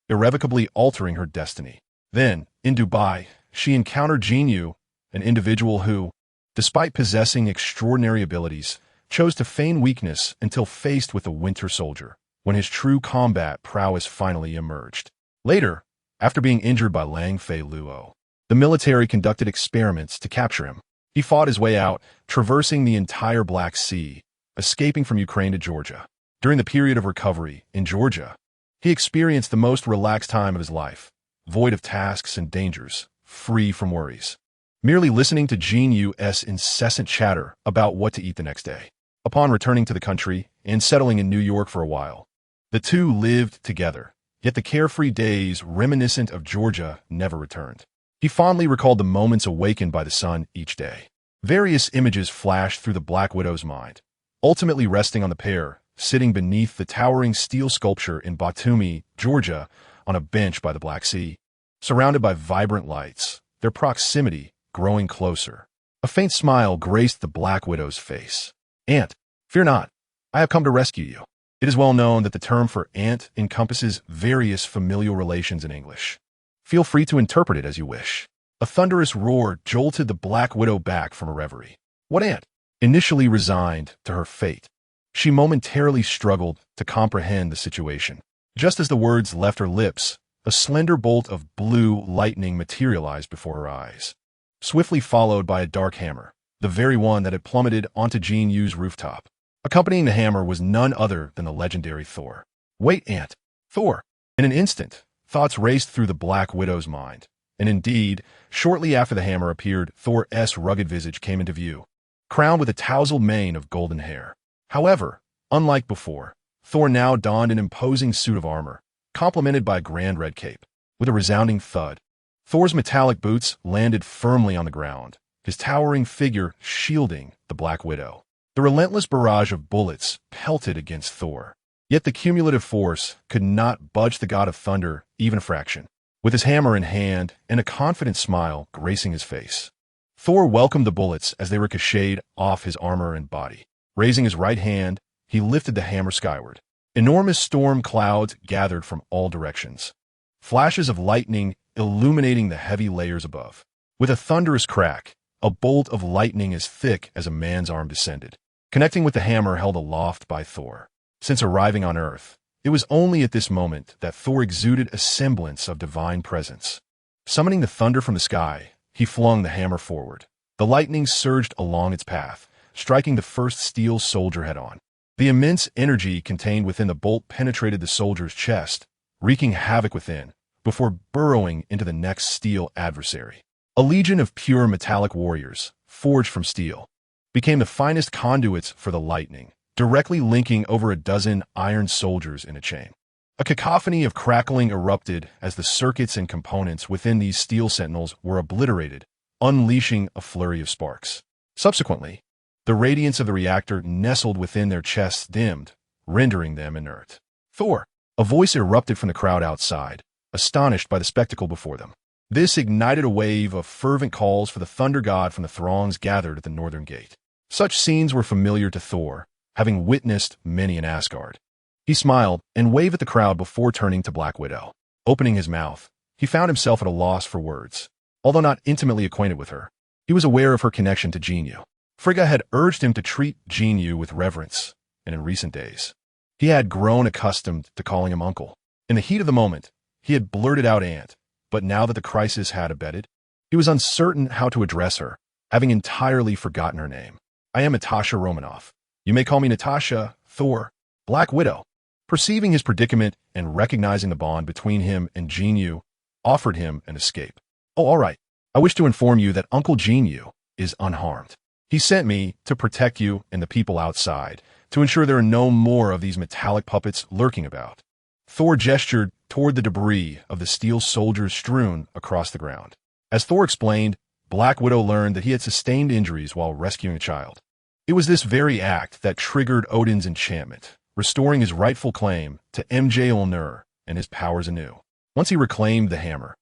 Speaker 1: irrevocably altering her destiny. Then, in Dubai, she encountered Jin Yu, an individual who, despite possessing extraordinary abilities, chose to feign weakness until faced with the Winter Soldier, when his true combat prowess finally emerged. Later, after being injured by Lang Fei Luo, the military conducted experiments to capture him. He fought his way out, traversing the entire Black Sea, escaping from Ukraine to Georgia. During the period of recovery in Georgia, he experienced the most relaxed time of his life, void of tasks and dangers, free from worries. Merely listening to Jin Yu's incessant chatter about what to eat the next day. Upon returning to the country and settling in New York for a while, the two lived together, yet the carefree days reminiscent of Georgia never returned. He fondly recalled the moments awakened by the sun each day. Various images flashed through the Black Widow's mind, ultimately resting on the pair, sitting beneath the towering steel sculpture in Batumi, Georgia, on a bench by the Black Sea. Surrounded by vibrant lights, their proximity growing closer. A faint smile graced the Black Widow's face. "Aunt, fear not. I have come to rescue you." It is well known that the term for aunt encompasses various familial relations in English. Feel free to interpret it as you wish. A thunderous roar jolted the Black Widow back from a reverie. What aunt? Initially resigned to her fate, she momentarily struggled to comprehend the situation. Just as the words left her lips, a slender bolt of blue lightning materialized before her eyes, swiftly followed by a dark hammer, the very one that had plummeted onto Jin Yu's rooftop. Accompanying the hammer was none other than the legendary Thor. "Wait, aunt. Thor!" In an instant, thoughts raced through the Black Widow's mind. And indeed, shortly after the hammer appeared, Thor's rugged visage came into view, crowned with a tousled mane of golden hair. However, unlike before, Thor now donned an imposing suit of armor, complemented by a grand red cape. With a resounding thud, Thor's metallic boots landed firmly on the ground, his towering figure shielding the Black Widow. The relentless barrage of bullets pelted against Thor, yet the cumulative force could not budge the god of thunder even a fraction. With his hammer in hand and a confident smile gracing his face, Thor welcomed the bullets as they ricocheted off his armor and body. Raising his right hand, he lifted the hammer skyward. Enormous storm clouds gathered from all directions, flashes of lightning illuminating the heavy layers above. With a thunderous crack, a bolt of lightning as thick as a man's arm descended, connecting with the hammer held aloft by Thor. Since arriving on Earth, it was only at this moment that Thor exuded a semblance of divine presence. Summoning the thunder from the sky, he flung the hammer forward. The lightning surged along its path, striking the first steel soldier head-on. The immense energy contained within the bolt penetrated the soldier's chest, wreaking havoc within, before burrowing into the next steel adversary. A legion of pure metallic warriors, forged from steel, became the finest conduits for the lightning, directly linking over a dozen iron soldiers in a chain. A cacophony of crackling erupted as the circuits and components within these steel sentinels were obliterated, unleashing a flurry of sparks. Subsequently, the radiance of the reactor nestled within their chests dimmed, rendering them inert. Thor! A voice erupted from the crowd outside, astonished by the spectacle before them. This ignited a wave of fervent calls for the thunder god from the throngs gathered at the northern gate. Such scenes were familiar to Thor, having witnessed many in Asgard. He smiled and waved at the crowd before turning to Black Widow. Opening his mouth, he found himself at a loss for words. Although not intimately acquainted with her, he was aware of her connection to Jin Yu. Frigga had urged him to treat Jin Yu with reverence, and in recent days, he had grown accustomed to calling him uncle. In the heat of the moment, he had blurted out aunt, but now that the crisis had abated, he was uncertain how to address her, having entirely forgotten her name. I am Natasha Romanoff. You may call me Natasha, Thor, Black Widow. Perceiving his predicament and recognizing the bond between him and Jin Yu, offered him an escape. Oh, all right. I wish to inform you that Uncle Jin Yu is unharmed. He sent me to protect you and the people outside, to ensure there are no more of these metallic puppets lurking about. Thor gestured toward the debris of the steel soldiers strewn across the ground. As Thor explained, Black Widow learned that he had sustained injuries while rescuing a child. It was this very act that triggered Odin's enchantment, restoring his rightful claim to Mjolnir and his powers anew. Once he reclaimed the hammer,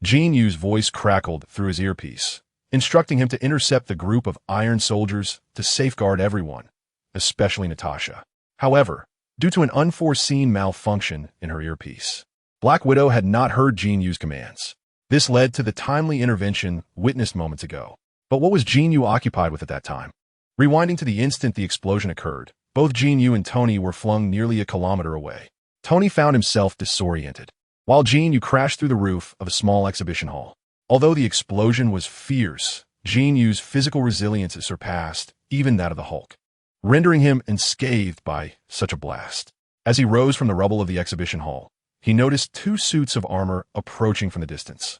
Speaker 1: Jin Yu's voice crackled through his earpiece, instructing him to intercept the group of iron soldiers to safeguard everyone, especially Natasha. However, due to an unforeseen malfunction in her earpiece, Black Widow had not heard Jin Yu's commands. This led to the timely intervention witnessed moments ago. But what was Jin Yu occupied with at that time? Rewinding to the instant the explosion occurred, both Jin Yu and Tony were flung nearly a kilometer away. Tony found himself disoriented, while Jin Yu crashed through the roof of a small exhibition hall. Although the explosion was fierce, Jin Yu's physical resilience surpassed even that of the Hulk, rendering him unscathed by such a blast. As he rose from the rubble of the exhibition hall, he noticed two suits of armor approaching from the distance.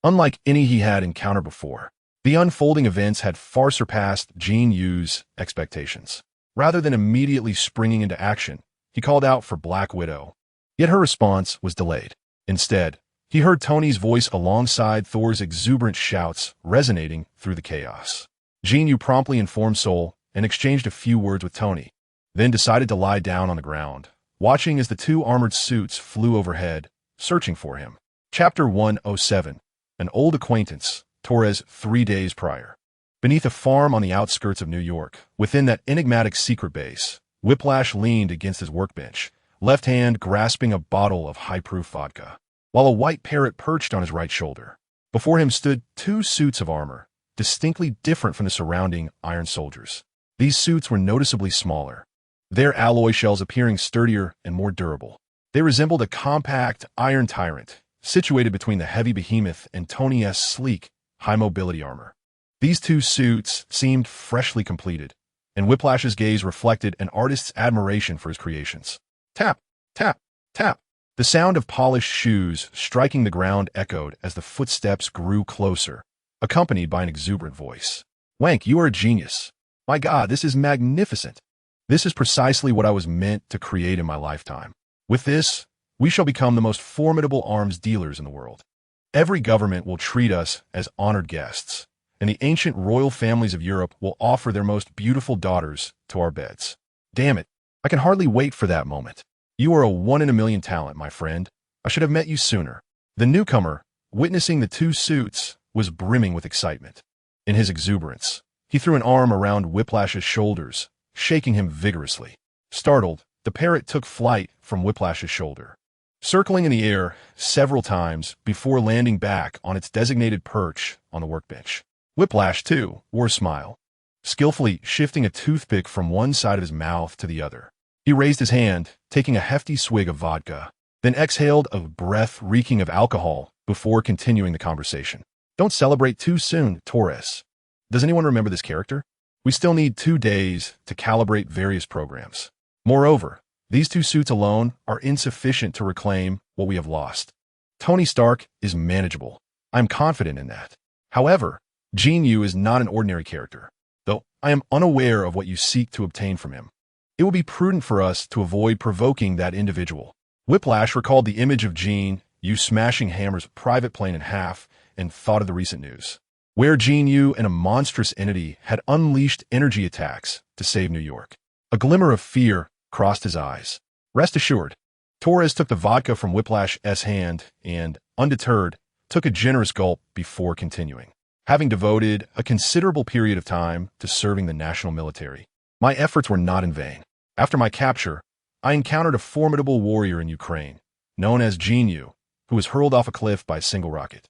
Speaker 1: Unlike any he had encountered before, the unfolding events had far surpassed Jin Yu's expectations. Rather than immediately springing into action, he called out for Black Widow. Yet her response was delayed. Instead, he heard Tony's voice alongside Thor's exuberant shouts resonating through the chaos. Jin Yu promptly informed Sol and exchanged a few words with Tony, then decided to lie down on the ground, watching as the two armored suits flew overhead, searching for him. Chapter 107. An old acquaintance, Torres 3 days prior. Beneath a farm on the outskirts of New York, within that enigmatic secret base, Whiplash leaned against his workbench, left hand grasping a bottle of high-proof vodka, while a white parrot perched on his right shoulder. Before him stood two suits of armor, distinctly different from the surrounding iron soldiers. These suits were noticeably smaller, their alloy shells appearing sturdier and more durable. They resembled a compact iron tyrant, situated between the heavy behemoth and Tony's sleek, high-mobility armor. These two suits seemed freshly completed, and Whiplash's gaze reflected an artist's admiration for his creations. Tap, tap, tap. The sound of polished shoes striking the ground echoed as the footsteps grew closer, accompanied by an exuberant voice. Wank, you are a genius. My God, this is magnificent. This is precisely what I was meant to create in my lifetime. With this, we shall become the most formidable arms dealers in the world. Every government will treat us as honored guests, and the ancient royal families of Europe will offer their most beautiful daughters to our beds. Damn it, I can hardly wait for that moment. You are a one-in-a-million talent, my friend. I should have met you sooner. The newcomer, witnessing the two suits, was brimming with excitement. In his exuberance, he threw an arm around Whiplash's shoulders, shaking him vigorously. Startled, the parrot took flight from Whiplash's shoulder, circling in the air several times before landing back on its designated perch on the workbench. Whiplash, too, wore a smile, skillfully shifting a toothpick from one side of his mouth to the other. He raised his hand, taking a hefty swig of vodka, then exhaled a breath reeking of alcohol before continuing the conversation. Don't celebrate too soon, Torres. Does anyone remember this character? We still need 2 days to calibrate various programs. Moreover, these two suits alone are insufficient to reclaim what we have lost. Tony Stark is manageable. I'm confident in that. However, Jin Yu is not an ordinary character, though I am unaware of what you seek to obtain from him. It will be prudent for us to avoid provoking that individual. Whiplash recalled the image of Jin Yu smashing Hammer's private plane in half and thought of the recent news, where Jin Yu and a monstrous entity had unleashed energy attacks to save New York. A glimmer of fear crossed his eyes. Rest assured, Torres took the vodka from Whiplash's hand and, undeterred, took a generous gulp before continuing. Having devoted a considerable period of time to serving the national military, my efforts were not in vain. After my capture, I encountered a formidable warrior in Ukraine, known as Jin Yu, who was hurled off a cliff by a single rocket.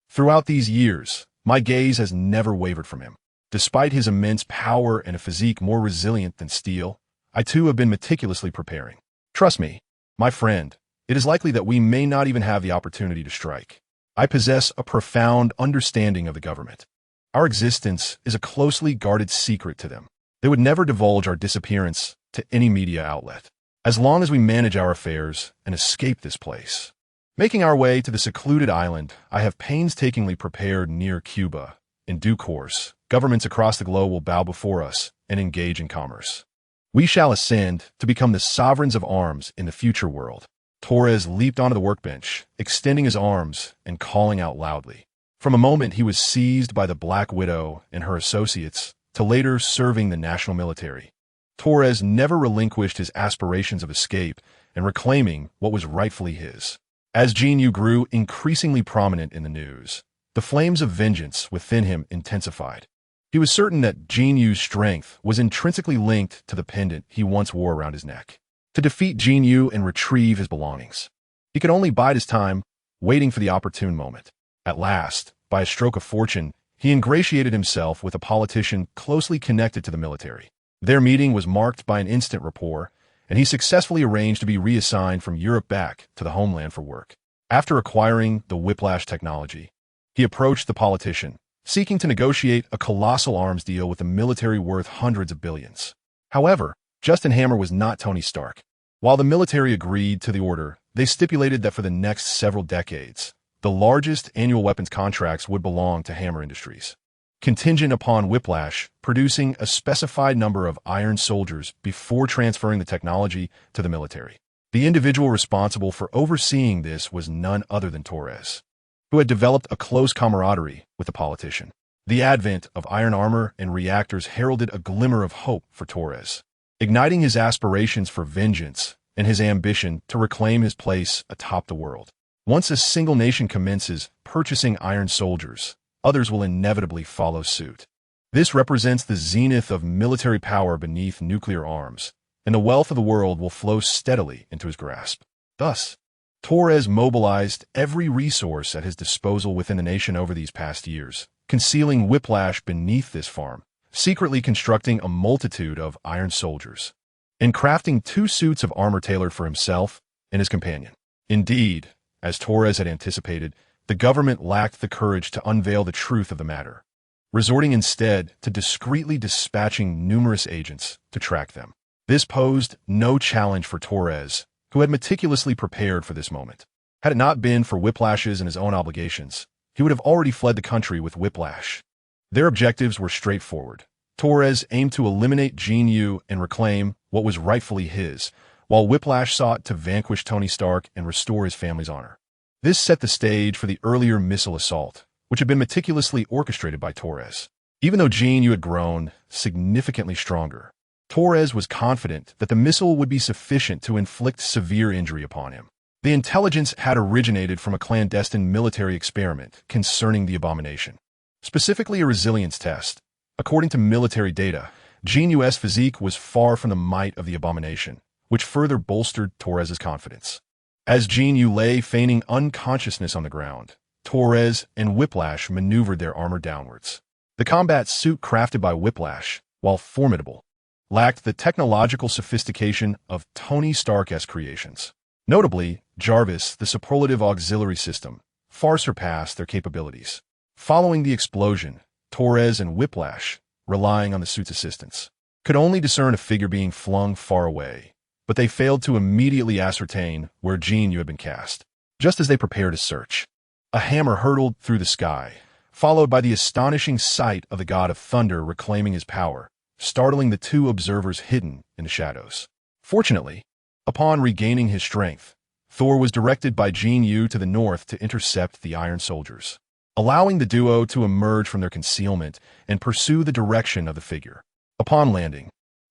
Speaker 1: Throughout these years, my gaze has never wavered from him. Despite his immense power and a physique more resilient than steel, I too have been meticulously preparing. Trust me, my friend, it is likely that we may not even have the opportunity to strike. I possess a profound understanding of the government. Our existence is a closely guarded secret to them. They would never divulge our disappearance to any media outlet. As long as we manage our affairs and escape this place. Making our way to the secluded island I have painstakingly prepared near Cuba, in due course, governments across the globe will bow before us and engage in commerce. We shall ascend to become the sovereigns of arms in the future world. Torres leaped onto the workbench, extending his arms and calling out loudly. From a moment he was seized by the Black Widow and her associates, to later serving the national military. Torres never relinquished his aspirations of escape and reclaiming what was rightfully his. As Jin Yu grew increasingly prominent in the news, the flames of vengeance within him intensified. He was certain that Jin Yu's strength was intrinsically linked to the pendant he once wore around his neck. To defeat Jin Yu and retrieve his belongings, he could only bide his time, waiting for the opportune moment. At last, by a stroke of fortune, he ingratiated himself with a politician closely connected to the military. Their meeting was marked by an instant rapport, and he successfully arranged to be reassigned from Europe back to the homeland for work. After acquiring the Whiplash technology, he approached the politician, seeking to negotiate a colossal arms deal with a military worth hundreds of billions. However, Justin Hammer was not Tony Stark. While the military agreed to the order, they stipulated that for the next several decades, the largest annual weapons contracts would belong to Hammer Industries, contingent upon Whiplash producing a specified number of Iron Soldiers before transferring the technology to the military. The individual responsible for overseeing this was none other than Torres, who had developed a close camaraderie with the politician. The advent of iron armor and reactors heralded a glimmer of hope for Torres, igniting his aspirations for vengeance and his ambition to reclaim his place atop the world. Once a single nation commences purchasing Iron Soldiers, others will inevitably follow suit. This represents the zenith of military power beneath nuclear arms, and the wealth of the world will flow steadily into his grasp. Thus, Torres mobilized every resource at his disposal within the nation over these past years, concealing Whiplash beneath this farm, secretly constructing a multitude of Iron Soldiers, and crafting 2 suits of armor tailored for himself and his companion. Indeed, as Torres had anticipated, the government lacked the courage to unveil the truth of the matter, resorting instead to discreetly dispatching numerous agents to track them. This posed no challenge for Torres, who had meticulously prepared for this moment. Had it not been for Whiplash's and his own obligations, he would have already fled the country with Whiplash. Their objectives were straightforward. Torres aimed to eliminate Jin Yu and reclaim what was rightfully his, while Whiplash sought to vanquish Tony Stark and restore his family's honor. This set the stage for the earlier missile assault, which had been meticulously orchestrated by Torres. Even though Jin Yu had grown significantly stronger, Torres was confident that the missile would be sufficient to inflict severe injury upon him. The intelligence had originated from a clandestine military experiment concerning the abomination, specifically a resilience test. According to military data, Jin Yu's physique was far from the might of the abomination, which further bolstered Torres' confidence. As Jin Yu lay feigning unconsciousness on the ground, Torres and Whiplash maneuvered their armor downwards. The combat suit crafted by Whiplash, while formidable, lacked the technological sophistication of Tony Stark's creations. Notably, Jarvis, the superlative auxiliary system, far surpassed their capabilities. Following the explosion, Torres and Whiplash, relying on the suit's assistance, could only discern a figure being flung far away, but they failed to immediately ascertain where Jin Yu had been cast. Just as they prepared to search, a hammer hurtled through the sky, followed by the astonishing sight of the god of thunder reclaiming his power, startling the 2 observers hidden in the shadows. Fortunately, upon regaining his strength, Thor was directed by Jin Yu to the north to intercept the Iron Soldiers, allowing the duo to emerge from their concealment and pursue the direction of the figure. Upon landing,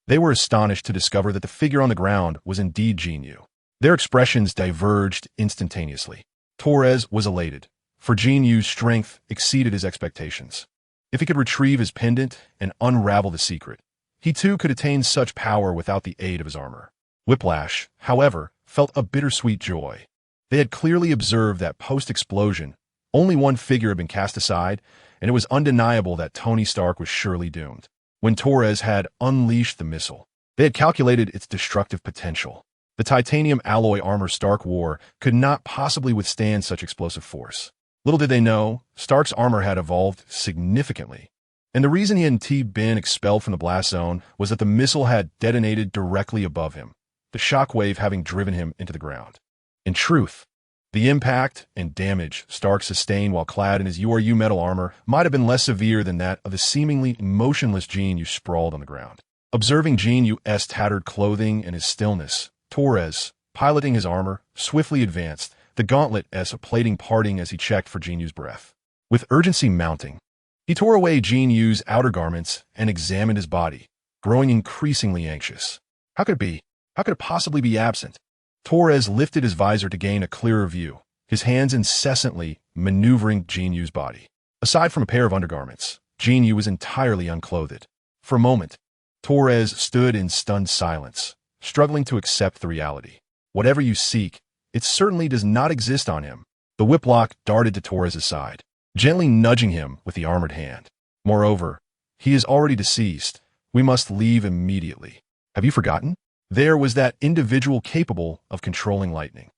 Speaker 1: they were astonished to discover that the figure on the ground was indeed Jin Yu. Their expressions diverged instantaneously. Torres was elated, for Jin Yu's strength exceeded his expectations. If he could retrieve his pendant and unravel the secret, he too could attain such power without the aid of his armor. Whiplash, however, felt a bittersweet joy. They had clearly observed that post-explosion, only one figure had been cast aside, and it was undeniable that Tony Stark was surely doomed. When Torres had unleashed the missile, they had calculated its destructive potential. The titanium alloy armor Stark wore could not possibly withstand such explosive force. Little did they know, Stark's armor had evolved significantly. And the reason he hadn't been expelled from the blast zone was that the missile had detonated directly above him, the shockwave having driven him into the ground. In truth, the impact and damage Stark sustained while clad in his URU metal armor might have been less severe than that of the seemingly motionless Jin Yu sprawled on the ground. Observing Jin Yu's tattered clothing and his stillness, Torres, piloting his armor, swiftly advanced, the gauntlet-esque plating parting as he checked for Jin Yu's breath. With urgency mounting, he tore away Jin Yu's outer garments and examined his body, growing increasingly anxious. How could it be? How could it possibly be absent? Torres lifted his visor to gain a clearer view, his hands incessantly maneuvering Jin Yu's body. Aside from a pair of undergarments, Jin Yu was entirely unclothed. For a moment, Torres stood in stunned silence, struggling to accept the reality. Whatever you seek, it certainly does not exist on him. The whiplock darted to Torres' side, gently nudging him with the armored hand. Moreover, he is already deceased. We must leave immediately. Have you forgotten? There was that individual capable of controlling lightning.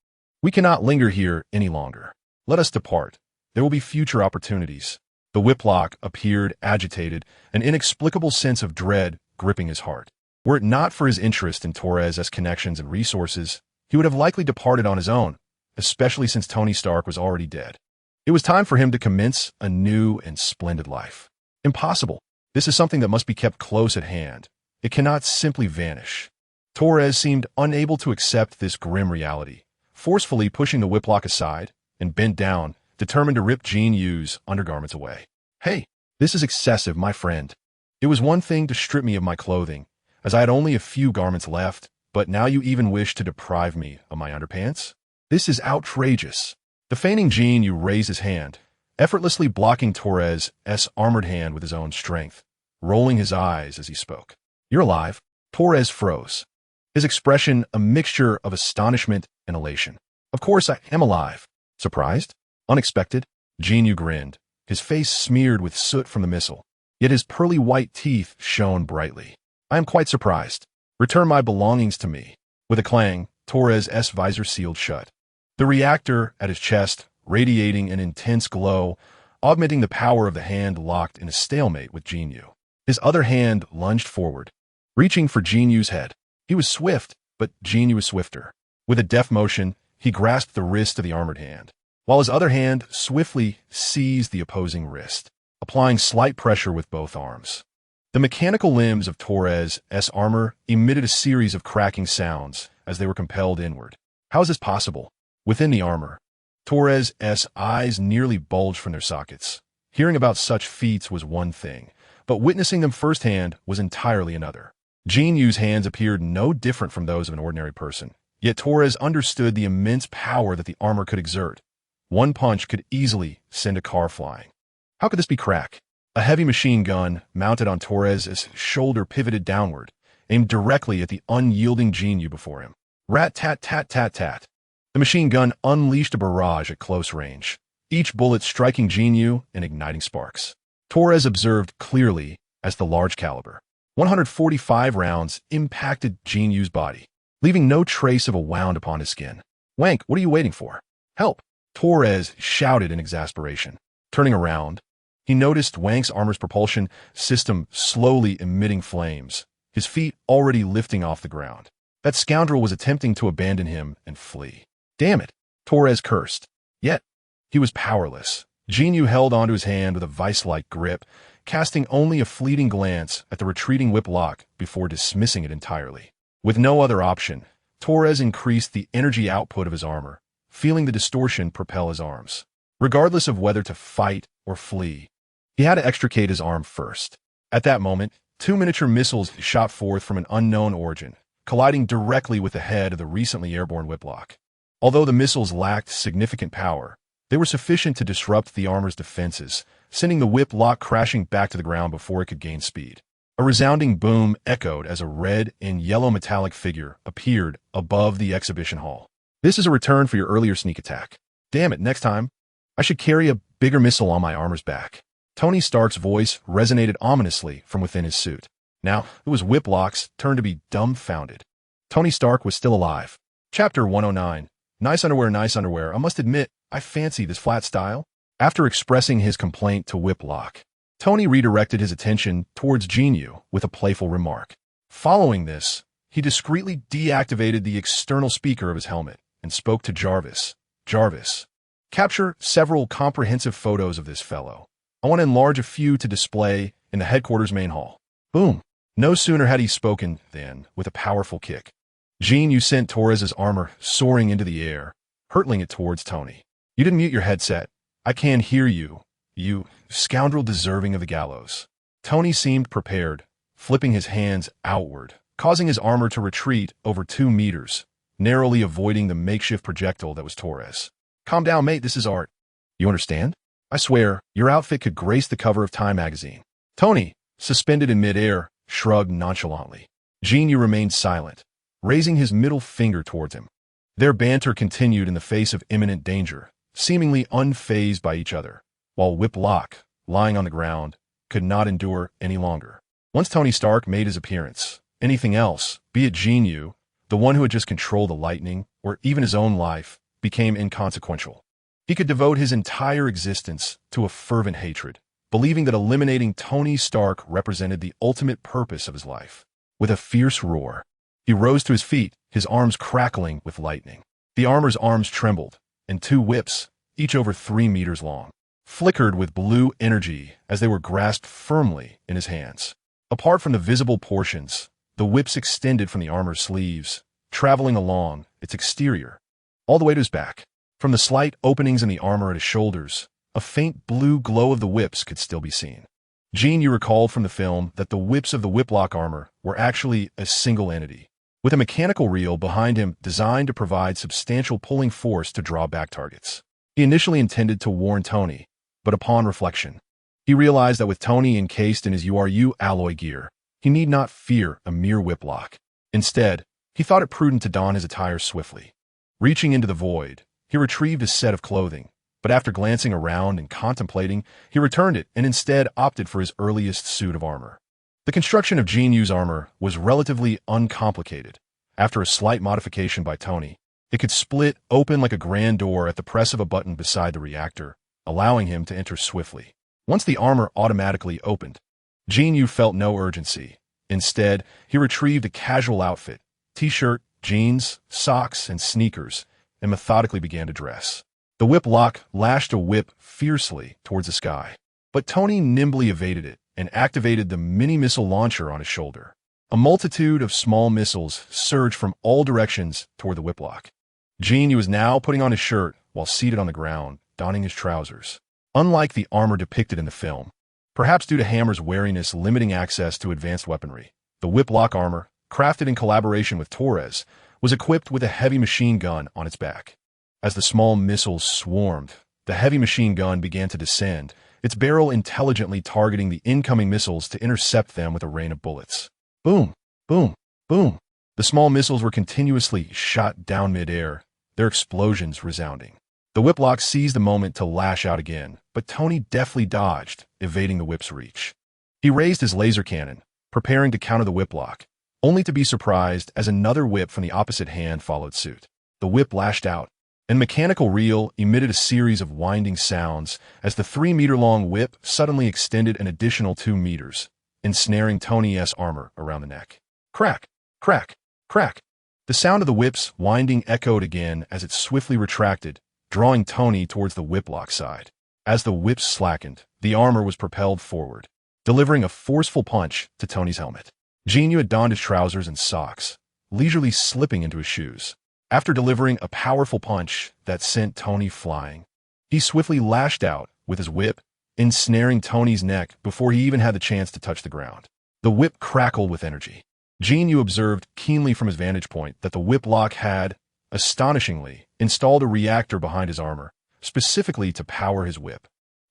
Speaker 1: We cannot linger here any longer. Let us depart. There will be future opportunities. The whiplock appeared agitated, an inexplicable sense of dread gripping his heart. Were it not for his interest in Torres' connections and resources, he would have likely departed on his own, especially since Tony Stark was already dead. It was time for him to commence a new and splendid life. Impossible. This is something that must be kept close at hand. It cannot simply vanish. Torres seemed unable to accept this grim reality, forcefully pushing the whiplock aside and bent down, determined to rip Jin Yu's undergarments away. Hey, this is excessive, my friend. It was one thing to strip me of my clothing, as I had only a few garments left, but now you even wish to deprive me of my underpants? This is outrageous. The feigning Jin Yu raised his hand, effortlessly blocking Torres' armored hand with his own strength, rolling his eyes as he spoke. You're alive. Torres froze, his expression a mixture of astonishment and elation. Of course I am alive. Surprised? Unexpected? Jin Yu grinned, his face smeared with soot from the missile, yet his pearly white teeth shone brightly. I am quite surprised. Return my belongings to me. With a clang, Torres' visor sealed shut. The reactor at his chest, radiating an intense glow, augmenting the power of the hand locked in a stalemate with Jin Yu. His other hand lunged forward, reaching for Jin Yu's head. He was swift, but Jin Yu was swifter. With a deft motion, he grasped the wrist of the armored hand, while his other hand swiftly seized the opposing wrist, applying slight pressure with both arms. The mechanical limbs of Torres' armor emitted a series of cracking sounds as they were compelled inward. How is this possible? Within the armor, Torres' eyes nearly bulged from their sockets. Hearing about such feats was one thing, but witnessing them firsthand was entirely another. Jin Yu's hands appeared no different from those of an ordinary person, yet Torres understood the immense power that the armor could exert. One punch could easily send a car flying. How could this be crack? A heavy machine gun, mounted on Torres' shoulder, pivoted downward, aimed directly at the unyielding Jin Yu before him. Rat-tat-tat-tat-tat. The machine gun unleashed a barrage at close range, each bullet striking Jin Yu and igniting sparks. Torres observed clearly as the large caliber 145 rounds impacted Jin Yu's body, leaving no trace of a wound upon his skin. Wank, what are you waiting for? Help! Torres shouted in exasperation. Turning around, he noticed Wang's armor's propulsion system slowly emitting flames, his feet already lifting off the ground. That scoundrel was attempting to abandon him and flee. Damn it, Torres cursed. Yet, he was powerless. Jin Yu held onto his hand with a vice-like grip, casting only a fleeting glance at the retreating whiplock before dismissing it entirely. With no other option, Torres increased the energy output of his armor, feeling the distortion propel his arms. Regardless of whether to fight or flee, he had to extricate his arm first. At that moment, two miniature missiles shot forth from an unknown origin, colliding directly with the head of the recently airborne Whiplock. Although the missiles lacked significant power, they were sufficient to disrupt the armor's defenses, sending the Whiplock crashing back to the ground before it could gain speed. A resounding boom echoed as a red and yellow metallic figure appeared above the exhibition hall. This is a return for your earlier sneak attack. Damn it, next time, I should carry a bigger missile on my armor's back. Tony Stark's voice resonated ominously from within his suit. Now, it was Whiplock's turn to be dumbfounded. Tony Stark was still alive. Chapter 109. Nice underwear, nice underwear. I must admit, I fancy this flat style. After expressing his complaint to Whiplock, Tony redirected his attention towards Jin Yu with a playful remark. Following this, he discreetly deactivated the external speaker of his helmet and spoke to Jarvis. Jarvis, capture several comprehensive photos of this fellow. I want to enlarge a few to display in the headquarters main hall. Boom. No sooner had he spoken than, with a powerful kick, Jin Yu sent Torres' armor soaring into the air, hurtling it towards Tony. You didn't mute your headset. I can't hear you, you scoundrel deserving of the gallows. Tony seemed prepared, flipping his hands outward, causing his armor to retreat over 2 meters, narrowly avoiding the makeshift projectile that was Torres. Calm down, mate, this is art. You understand? I swear, your outfit could grace the cover of Time magazine. Tony, suspended in midair, shrugged nonchalantly. Jin Yu remained silent, raising his middle finger towards him. Their banter continued in the face of imminent danger, seemingly unfazed by each other, while Whiplock, lying on the ground, could not endure any longer. Once Tony Stark made his appearance, anything else, be it Jin Yu, the one who had just controlled the lightning, or even his own life, became inconsequential. He could devote his entire existence to a fervent hatred, believing that eliminating Tony Stark represented the ultimate purpose of his life. With a fierce roar, he rose to his feet, his arms crackling with lightning. The armor's arms trembled, and 2 whips, each over 3 meters long, flickered with blue energy as they were grasped firmly in his hands. Apart from the visible portions, the whips extended from the armor's sleeves, traveling along its exterior, all the way to his back. From the slight openings in the armor at his shoulders, a faint blue glow of the whips could still be seen. Jin Yu recalled from the film that the whips of the Whiplock armor were actually a single entity, with a mechanical reel behind him designed to provide substantial pulling force to draw back targets. He initially intended to warn Tony, but upon reflection, he realized that with Tony encased in his URU alloy gear, he need not fear a mere Whiplock. Instead, he thought it prudent to don his attire swiftly. Reaching into the void, he retrieved a set of clothing, but after glancing around and contemplating, he returned it and instead opted for his earliest suit of armor. The construction of Jin Yu's armor was relatively uncomplicated. After a slight modification by Tony, it could split open like a grand door at the press of a button beside the reactor, allowing him to enter swiftly. Once the armor automatically opened, Jin Yu felt no urgency. Instead, he retrieved a casual outfit, t-shirt, jeans, socks, and sneakers, and methodically began to dress. The Whiplock lashed a whip fiercely towards the sky, but Tony nimbly evaded it and activated the mini-missile launcher on his shoulder. A multitude of small missiles surged from all directions toward the Whiplock. Jin Yu was now putting on his shirt while seated on the ground, donning his trousers. Unlike the armor depicted in the film, perhaps due to Hammer's wariness limiting access to advanced weaponry, the Whiplock armor, crafted in collaboration with Torres, was equipped with a heavy machine gun on its back. As the small missiles swarmed, the heavy machine gun began to descend, its barrel intelligently targeting the incoming missiles to intercept them with a rain of bullets. Boom, boom, boom. The small missiles were continuously shot down midair, their explosions resounding. The Whiplock seized the moment to lash out again, but Tony deftly dodged, evading the whip's reach. He raised his laser cannon, preparing to counter the Whiplock, only to be surprised as another whip from the opposite hand followed suit. The whip lashed out, and mechanical reel emitted a series of winding sounds as the 3-meter-long whip suddenly extended an additional 2 meters, ensnaring Tony's armor around the neck. Crack, crack, crack. The sound of the whip's winding echoed again as it swiftly retracted, drawing Tony towards the Whiplock side. As the whips slackened, the armor was propelled forward, delivering a forceful punch to Tony's helmet. Jin Yu had donned his trousers and socks, leisurely slipping into his shoes. After delivering a powerful punch that sent Tony flying, he swiftly lashed out with his whip, ensnaring Tony's neck before he even had the chance to touch the ground. The whip crackled with energy. Jin Yu observed keenly from his vantage point that the whip lock had, astonishingly, installed a reactor behind his armor, specifically to power his whip.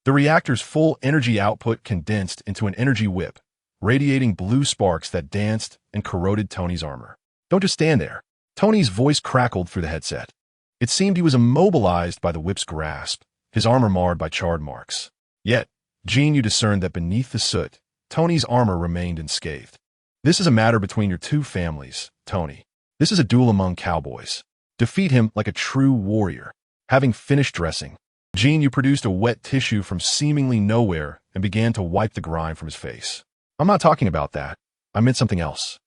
Speaker 1: The reactor's full energy output condensed into an energy whip, radiating blue sparks that danced and corroded Tony's armor. "Don't just stand there." Tony's voice crackled through the headset. It seemed he was immobilized by the whip's grasp, his armor marred by charred marks. Yet, Jin Yu discerned that beneath the soot, Tony's armor remained unscathed. "This is a matter between your two families, Tony. This is a duel among cowboys. Defeat him like a true warrior." Having finished dressing, Jin Yu produced a wet tissue from seemingly nowhere and began to wipe the grime from his face. "I'm not talking about that. I meant something else."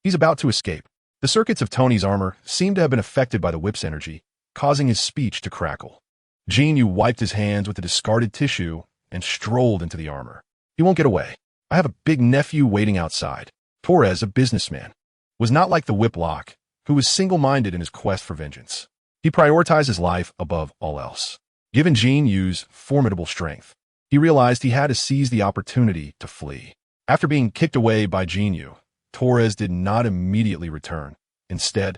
Speaker 1: He's about to escape. The circuits of Tony's armor seemed to have been affected by the whip's energy, causing his speech to crackle. Jin Yu wiped his hands with the discarded tissue and strolled into the armor. "He won't get away. I have a big nephew waiting outside." Torres, a businessman, was not like the whip lock, who was single-minded in his quest for vengeance. He prioritized his life above all else. Given Jin Yu's formidable strength, he realized he had to seize the opportunity to flee. After being kicked away by Jin Yu, Torres did not immediately return. Instead,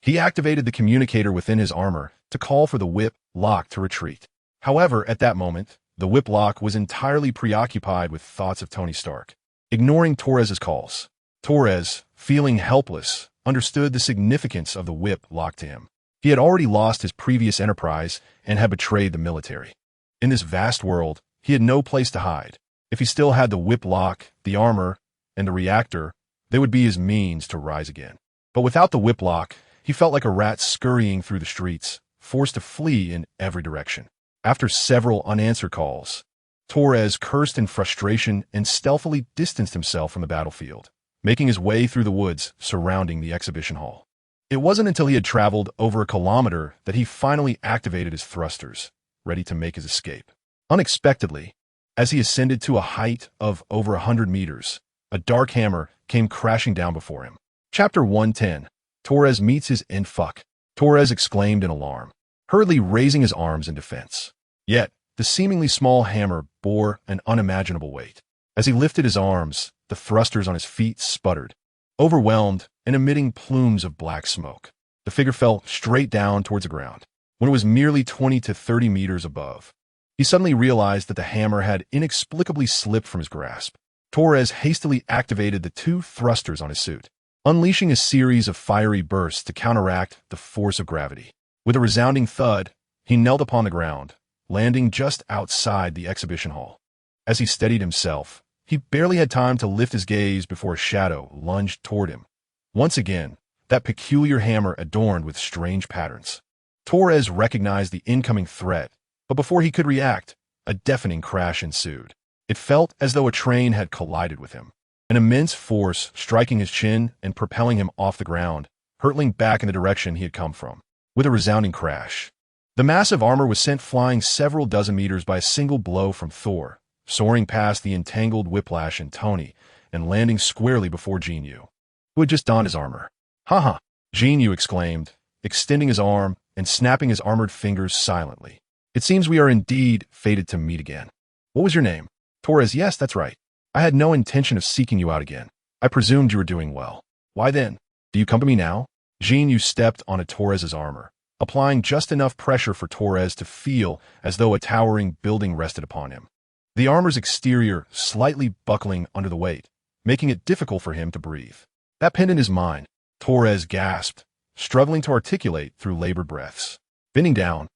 Speaker 1: he activated the communicator within his armor to call for the whip lock to retreat. However, at that moment, the whip lock was entirely preoccupied with thoughts of Tony Stark. Ignoring Torres's calls, Torres, feeling helpless, understood the significance of the whip lock to him. He had already lost his previous enterprise and had betrayed the military. In this vast world, he had no place to hide. If he still had the whip lock, the armor, and the reactor, they would be his means to rise again. But without the whip lock, he felt like a rat scurrying through the streets, forced to flee in every direction. After several unanswered calls, Torres cursed in frustration and stealthily distanced himself from the battlefield, making his way through the woods surrounding the exhibition hall. It wasn't until he had traveled over a kilometer that he finally activated his thrusters, ready to make his escape. Unexpectedly, as he ascended to a height of over 100 meters, a dark hammer came crashing down before him. Chapter 110. Torres meets his end fuck. Torres exclaimed in alarm, hurriedly raising his arms in defense. Yet, the seemingly small hammer bore an unimaginable weight. As he lifted his arms, the thrusters on his feet sputtered, overwhelmed and emitting plumes of black smoke. The figure fell straight down towards the ground. When it was merely 20 to 30 meters above, he suddenly realized that the hammer had inexplicably slipped from his grasp. Torres hastily activated the two thrusters on his suit, unleashing a series of fiery bursts to counteract the force of gravity. With a resounding thud, he knelt upon the ground, landing just outside the exhibition hall. As he steadied himself, he barely had time to lift his gaze before a shadow lunged toward him. Once again, that peculiar hammer adorned with strange patterns. Torres recognized the incoming threat, but before he could react, a deafening crash ensued. It felt as though a train had collided with him, an immense force striking his chin and propelling him off the ground, hurtling back in the direction he had come from. With a resounding crash, the massive armor was sent flying several dozen meters by a single blow from Thor, soaring past the entangled Whiplash and Tony, and landing squarely before Jin Yu, who had just donned his armor. "Ha!" Jin Yu exclaimed, extending his arm and snapping his armored fingers silently. "It seems we are indeed fated to meet again. What was your name?" Torres. "Yes, that's right. I had no intention of seeking you out again. I presumed you were doing well. Why then? Do you come to me now?" Jin Yu stepped onto Torres's armor, applying just enough pressure for Torres to feel as though a towering building rested upon him. The armor's exterior slightly buckling under the weight, making it difficult for him to breathe. "That pendant is mine," Torres gasped, struggling to articulate through labored breaths. Bending down,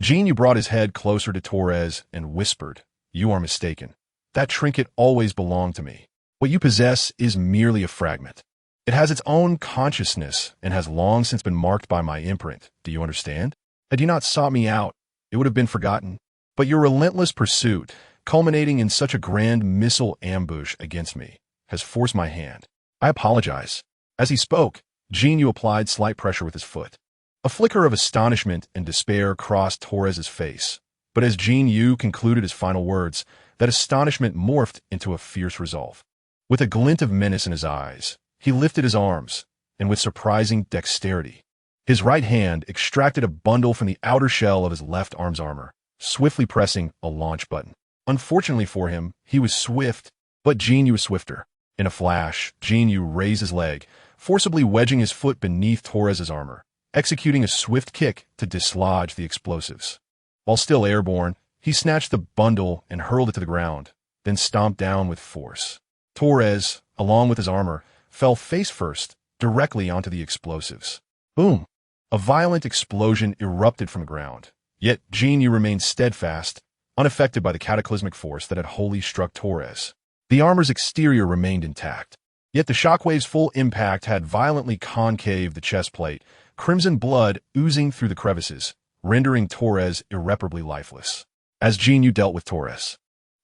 Speaker 1: Jin Yu brought his head closer to Torres and whispered, "You are mistaken. That trinket always belonged to me. What you possess is merely a fragment. It has its own consciousness and has long since been marked by my imprint. Do you understand? Had you not sought me out, it would have been forgotten. But your relentless pursuit, culminating in such a grand missile ambush against me, has forced my hand. I apologize." As he spoke, Jin Yu applied slight pressure with his foot. A flicker of astonishment and despair crossed Torres's face, but as Jin Yu concluded his final words, that astonishment morphed into a fierce resolve. With a glint of menace in his eyes, he lifted his arms, and with surprising dexterity. His right hand extracted a bundle from the outer shell of his left arm's armor, swiftly pressing a launch button. Unfortunately for him, he was swift, but Jin Yu was swifter. In a flash, Jin Yu raised his leg, forcibly wedging his foot beneath Torres's armor, executing a swift kick to dislodge the explosives. While still airborne, he snatched the bundle and hurled it to the ground, then stomped down with force. Torres, along with his armor, fell face first, directly onto the explosives. Boom! A violent explosion erupted from the ground, yet Jin Yu remained steadfast, unaffected by the cataclysmic force that had wholly struck Torres. The armor's exterior remained intact, yet the shockwave's full impact had violently concaved the chest plate, crimson blood oozing through the crevices, rendering Torres irreparably lifeless. As Jin Yu dealt with Torres,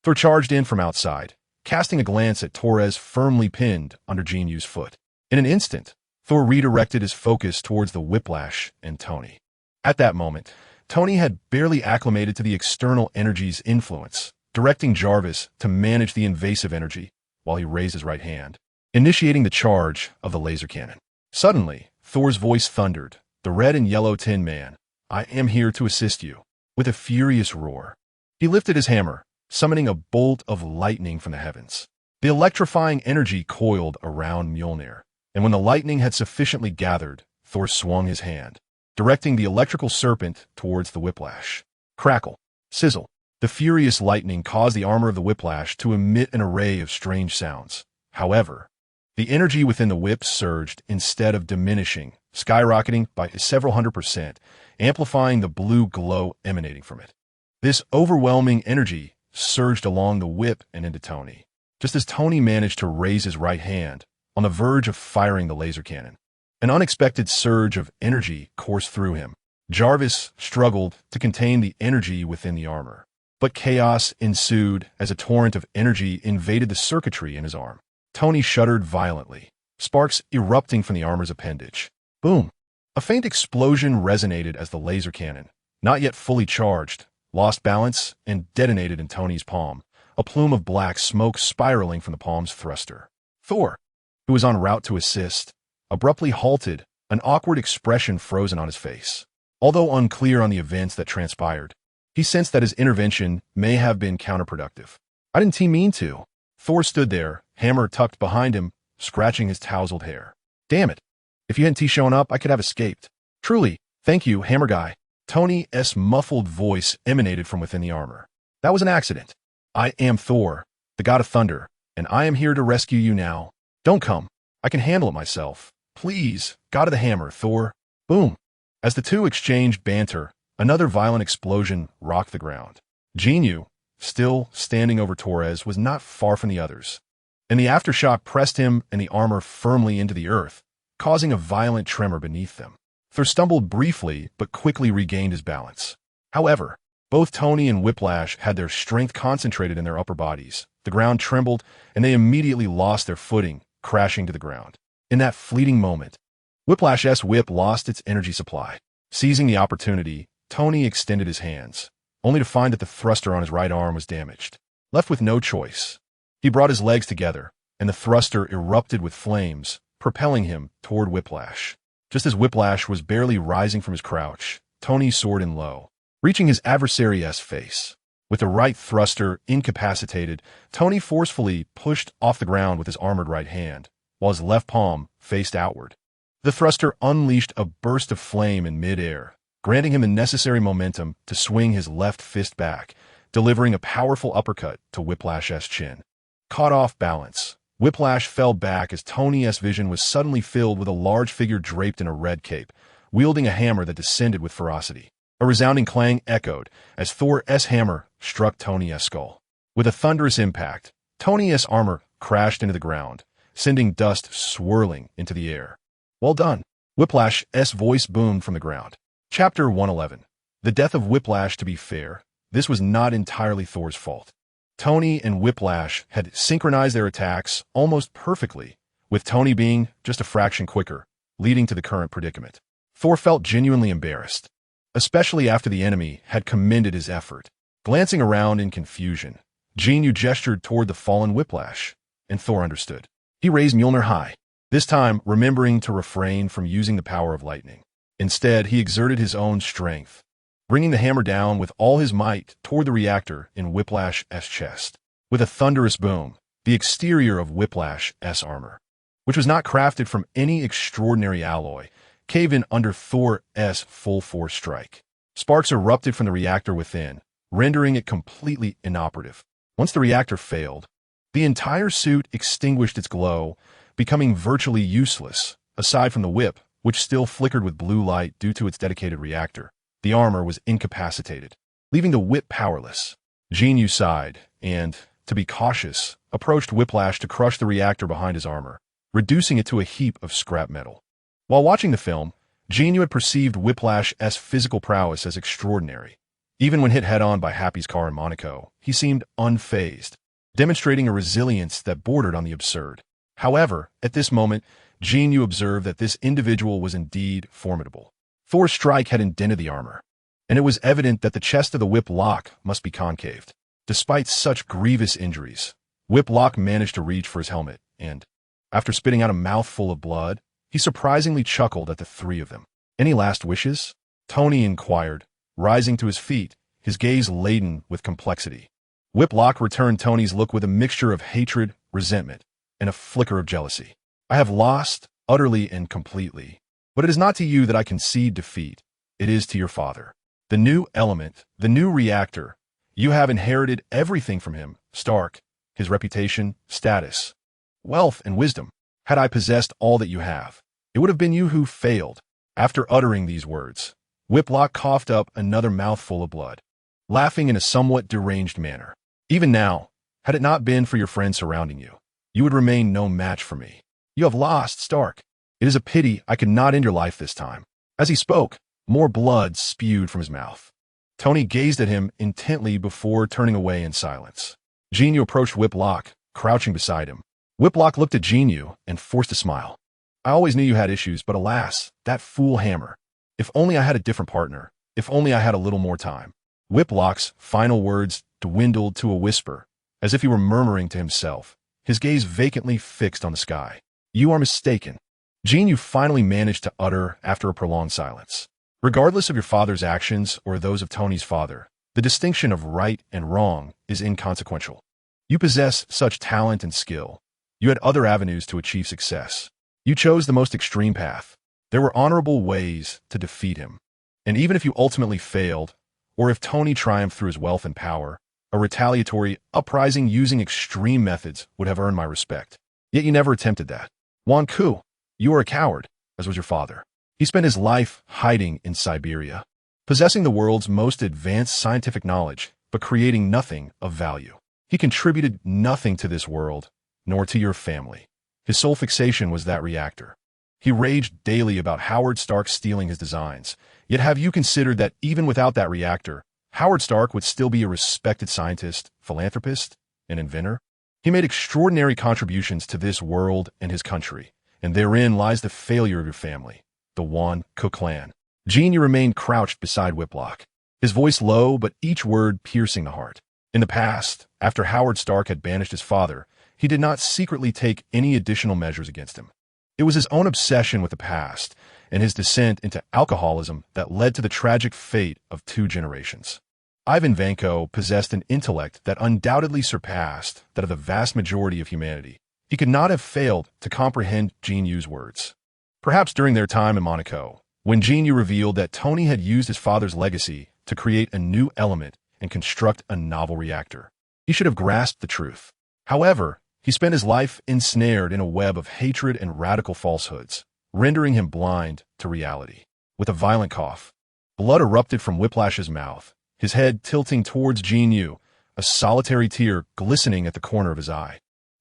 Speaker 1: Thor charged in from outside, casting a glance at Torres firmly pinned under Jin Yu's foot. In an instant, Thor redirected his focus towards the Whiplash and Tony. At that moment, Tony had barely acclimated to the external energy's influence, directing Jarvis to manage the invasive energy while he raised his right hand, initiating the charge of the laser cannon. Suddenly, Thor's voice thundered, "The red and yellow Tin Man, I am here to assist you." With a furious roar, he lifted his hammer, summoning a bolt of lightning from the heavens. The electrifying energy coiled around Mjolnir, and when the lightning had sufficiently gathered, Thor swung his hand, directing the electrical serpent towards the Whiplash. Crackle, sizzle. The furious lightning caused the armor of the Whiplash to emit an array of strange sounds. However, the energy within the whip surged instead of diminishing, skyrocketing by several 100%, amplifying the blue glow emanating from it. This overwhelming energy surged along the whip and into Tony, just as Tony managed to raise his right hand, on the verge of firing the laser cannon. An unexpected surge of energy coursed through him. Jarvis struggled to contain the energy within the armor, but chaos ensued as a torrent of energy invaded the circuitry in his arm. Tony shuddered violently, sparks erupting from the armor's appendage. Boom! A faint explosion resonated as the laser cannon, not yet fully charged, lost balance and detonated in Tony's palm, a plume of black smoke spiraling from the palm's thruster. Thor, who was en route to assist, abruptly halted, an awkward expression frozen on his face. Although unclear on the events that transpired, he sensed that his intervention may have been counterproductive. "I didn't mean to." Thor stood there, hammer tucked behind him, scratching his tousled hair. "Damn it. If you hadn't shown up, I could have escaped." "Truly, thank you, Hammer Guy." Tony's muffled voice emanated from within the armor. "That was an accident. I am Thor, the god of thunder, and I am here to rescue you now. Don't come. I can handle it myself. Please, god of the hammer, Thor." Boom. As the two exchanged banter, another violent explosion rocked the ground. Jin Yu, still standing over Torres, was not far from the others, and the aftershock pressed him and the armor firmly into the earth, causing a violent tremor beneath them. Thor stumbled briefly, but quickly regained his balance. However, both Tony and Whiplash had their strength concentrated in their upper bodies. The ground trembled, and they immediately lost their footing, crashing to the ground. In that fleeting moment, Whiplash's whip lost its energy supply. Seizing the opportunity, Tony extended his hands, only to find that the thruster on his right arm was damaged. Left with no choice, he brought his legs together, and the thruster erupted with flames, propelling him toward Whiplash. Just as Whiplash was barely rising from his crouch, Tony soared in low, reaching his adversary's face. With the right thruster incapacitated, Tony forcefully pushed off the ground with his armored right hand, while his left palm faced outward. The thruster unleashed a burst of flame in midair, granting him the necessary momentum to swing his left fist back, delivering a powerful uppercut to Whiplash's chin. Caught off balance, Whiplash fell back as Tony's vision was suddenly filled with a large figure draped in a red cape, wielding a hammer that descended with ferocity. A resounding clang echoed as Thor's hammer struck Tony's skull. With a thunderous impact, Tony's armor crashed into the ground, sending dust swirling into the air. "Well done." Whiplash's voice boomed from the ground. Chapter 111. The death of Whiplash. To be fair, this was not entirely Thor's fault. Tony and Whiplash had synchronized their attacks almost perfectly, with Tony being just a fraction quicker, leading to the current predicament. Thor felt genuinely embarrassed, especially after the enemy had commended his effort. Glancing around in confusion, Jin Yu gestured toward the fallen Whiplash, and Thor understood. He raised Mjolnir high, this time remembering to refrain from using the power of lightning. Instead, he exerted his own strength, bringing the hammer down with all his might toward the reactor in Whiplash's chest. With a thunderous boom, the exterior of Whiplash's armor, which was not crafted from any extraordinary alloy, caved in under Thor's full-force strike. Sparks erupted from the reactor within, rendering it completely inoperative. Once the reactor failed, the entire suit extinguished its glow, becoming virtually useless, aside from the whip, which still flickered with blue light due to its dedicated reactor. The armor was incapacitated, leaving the whip powerless. Jin Yu sighed and, to be cautious, approached Whiplash to crush the reactor behind his armor, reducing it to a heap of scrap metal. While watching the film, Jin Yu had perceived Whiplash's physical prowess as extraordinary. Even when hit head-on by Happy's car in Monaco, he seemed unfazed, demonstrating a resilience that bordered on the absurd. However, at this moment, Jin Yu observed that this individual was indeed formidable. Thor's strike had indented the armor, and it was evident that the chest of the whip lock must be concaved. Despite such grievous injuries, Whip Lock managed to reach for his helmet, and, after spitting out a mouthful of blood, he surprisingly chuckled at the three of them. "Any last wishes?" Tony inquired, rising to his feet, his gaze laden with complexity. Whip Lock returned Tony's look with a mixture of hatred, resentment, and a flicker of jealousy. "I have lost, utterly and completely. But it is not to you that I concede defeat. It is to your father. The new element, the new reactor. You have inherited everything from him, Stark, his reputation, status, wealth, and wisdom. Had I possessed all that you have, it would have been you who failed." After uttering these words, Whiplock coughed up another mouthful of blood, laughing in a somewhat deranged manner. "Even now, had it not been for your friends surrounding you, you would remain no match for me. You have lost, Stark. It is a pity I could not end your life this time." As he spoke, more blood spewed from his mouth. Tony gazed at him intently before turning away in silence. Jin Yu approached Whiplock, crouching beside him. Whiplock looked at Jin Yu and forced a smile. "I always knew you had issues, but alas, that fool hammer. If only I had a different partner. If only I had a little more time." Whiplock's final words dwindled to a whisper, as if he were murmuring to himself, his gaze vacantly fixed on the sky. "You are mistaken," Jin Yu finally managed to utter after a prolonged silence. "Regardless of your father's actions or those of Tony's father, the distinction of right and wrong is inconsequential. You possess such talent and skill. You had other avenues to achieve success. You chose the most extreme path. There were honorable ways to defeat him. And even if you ultimately failed, or if Tony triumphed through his wealth and power, a retaliatory uprising using extreme methods would have earned my respect. Yet you never attempted that. Wan Ku, you are a coward, as was your father. He spent his life hiding in Siberia, possessing the world's most advanced scientific knowledge, but creating nothing of value. He contributed nothing to this world, nor to your family. His sole fixation was that reactor. He raged daily about Howard Stark stealing his designs. Yet have you considered that even without that reactor, Howard Stark would still be a respected scientist, philanthropist, and inventor? He made extraordinary contributions to this world and his country, and therein lies the failure of your family, the Wan Ku clan. Jin Yu remained crouched beside Whiplock, his voice low but each word piercing the heart. In the past, after Howard Stark had banished his father, he did not secretly take any additional measures against him. It was his own obsession with the past and his descent into alcoholism that led to the tragic fate of 2 generations. Ivan Vanko possessed an intellect that undoubtedly surpassed that of the vast majority of humanity. He could not have failed to comprehend Jin Yu's words. Perhaps during their time in Monaco, when Jin Yu revealed that Tony had used his father's legacy to create a new element and construct a novel reactor, he should have grasped the truth. However, he spent his life ensnared in a web of hatred and radical falsehoods, rendering him blind to reality. With a violent cough, blood erupted from Whiplash's mouth, his head tilting towards Jin Yu, a solitary tear glistening at the corner of his eye.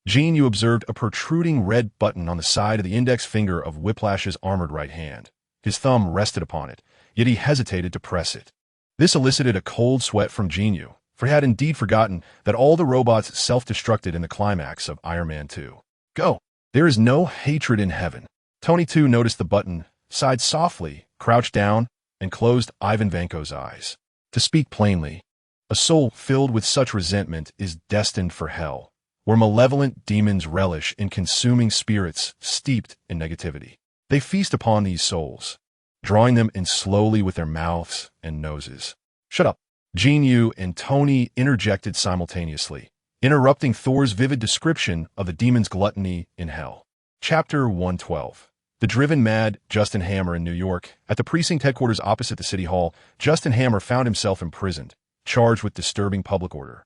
Speaker 1: Jin Yu observed a protruding red button on the side of the index finger of Whiplash's armored right hand. His thumb rested upon it, yet he hesitated to press it. This elicited a cold sweat from Jin Yu, for he had indeed forgotten that all the robots self-destructed in the climax of Iron Man 2. Go! There is no hatred in heaven. Tony too noticed the button, sighed softly, crouched down, and closed Ivan Vanko's eyes. To speak plainly, a soul filled with such resentment is destined for hell, where malevolent demons relish in consuming spirits steeped in negativity. They feast upon these souls, drawing them in slowly with their mouths and noses. Shut up. Jin Yu and Tony interjected simultaneously, interrupting Thor's vivid description of the demon's gluttony in hell. Chapter 112. The driven mad Justin Hammer in New York. At the precinct headquarters opposite the city hall, Justin Hammer found himself imprisoned, charged with disturbing public order,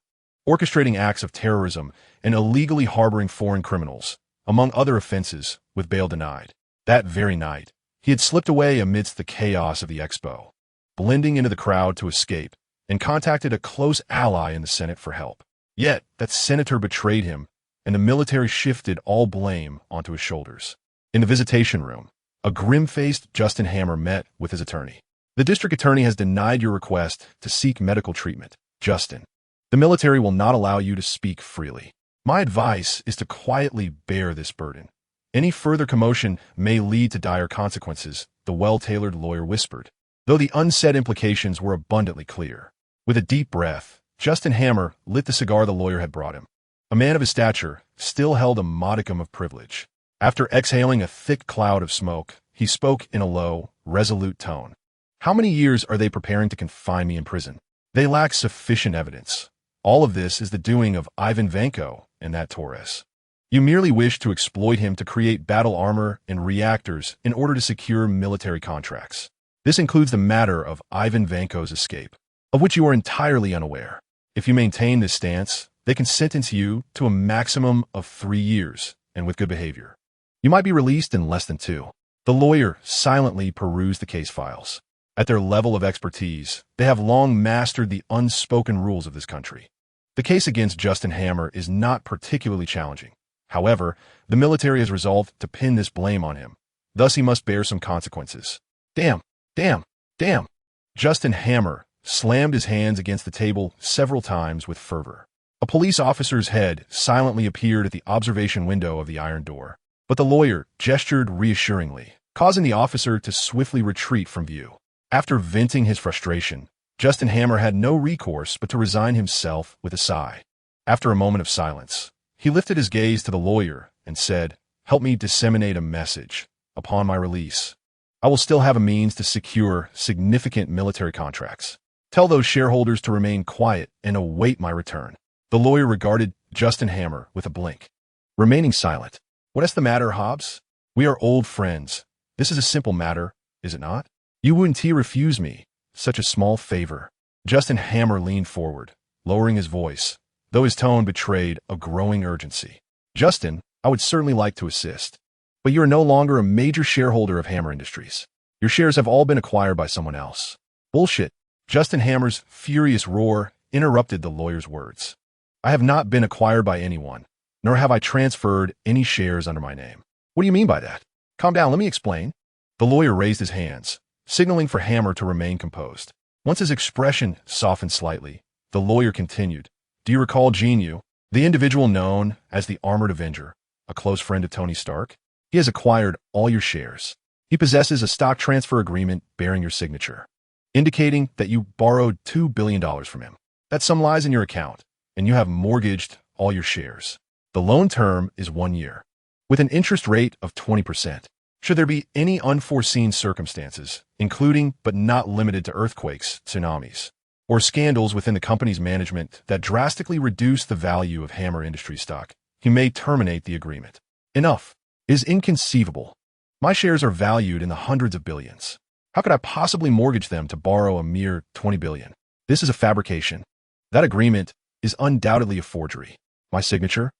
Speaker 1: orchestrating acts of terrorism, and illegally harboring foreign criminals, among other offenses, with bail denied. That very night, he had slipped away amidst the chaos of the expo, blending into the crowd to escape, and contacted a close ally in the Senate for help. Yet, that senator betrayed him, and the military shifted all blame onto his shoulders. In the visitation room, a grim-faced Justin Hammer met with his attorney. The district attorney has denied your request to seek medical treatment, Justin. The military will not allow you to speak freely. My advice is to quietly bear this burden. Any further commotion may lead to dire consequences, the well-tailored lawyer whispered, though the unsaid implications were abundantly clear. With a deep breath, Justin Hammer lit the cigar the lawyer had brought him. A man of his stature still held a modicum of privilege. After exhaling a thick cloud of smoke, he spoke in a low, resolute tone. How many years are they preparing to confine me in prison? They lack sufficient evidence. All of this is the doing of Ivan Vanko and that Torres. You merely wish to exploit him to create battle armor and reactors in order to secure military contracts. This includes the matter of Ivan Vanko's escape, of which you are entirely unaware. If you maintain this stance, they can sentence you to a maximum of 3 years, and with good behavior, you might be released in less than 2. The lawyer silently perused the case files. At their level of expertise, they have long mastered the unspoken rules of this country. The case against Justin Hammer is not particularly challenging. However, the military has resolved to pin this blame on him. Thus, he must bear some consequences. Damn, damn, damn. Justin Hammer slammed his hands against the table several times with fervor. A police officer's head silently appeared at the observation window of the iron door. But the lawyer gestured reassuringly, causing the officer to swiftly retreat from view. After venting his frustration, Justin Hammer had no recourse but to resign himself with a sigh. After a moment of silence, he lifted his gaze to the lawyer and said, "Help me disseminate a message. Upon my release, I will still have a means to secure significant military contracts. Tell those shareholders to remain quiet and await my return." The lawyer regarded Justin Hammer with a blink, remaining silent. "What's the matter, Hobbs? We are old friends. This is a simple matter, is it not? You wouldn't refuse me such a small favor." Justin Hammer leaned forward, lowering his voice, though his tone betrayed a growing urgency. "Justin, I would certainly like to assist, but you are no longer a major shareholder of Hammer Industries. Your shares have all been acquired by someone else." "Bullshit." Justin Hammer's furious roar interrupted the lawyer's words. "I have not been acquired by anyone, nor have I transferred any shares under my name." "What do you mean by that? Calm down, let me explain." The lawyer raised his hands, signaling for Hammer to remain composed. Once his expression softened slightly, the lawyer continued. "Do you recall Jin Yu, the individual known as the Armored Avenger, a close friend of Tony Stark? He has acquired all your shares. He possesses a stock transfer agreement bearing your signature, indicating that you borrowed $2 billion from him. That sum lies in your account, and you have mortgaged all your shares. The loan term is 1 year, with an interest rate of 20%. Should there be any unforeseen circumstances, including but not limited to earthquakes, tsunamis, or scandals within the company's management that drastically reduce the value of Hammer Industries stock, he may terminate the agreement." "Enough. It is inconceivable. My shares are valued in the hundreds of billions. How could I possibly mortgage them to borrow a mere $20 billion? This is a fabrication. That agreement is undoubtedly a forgery. My signature?"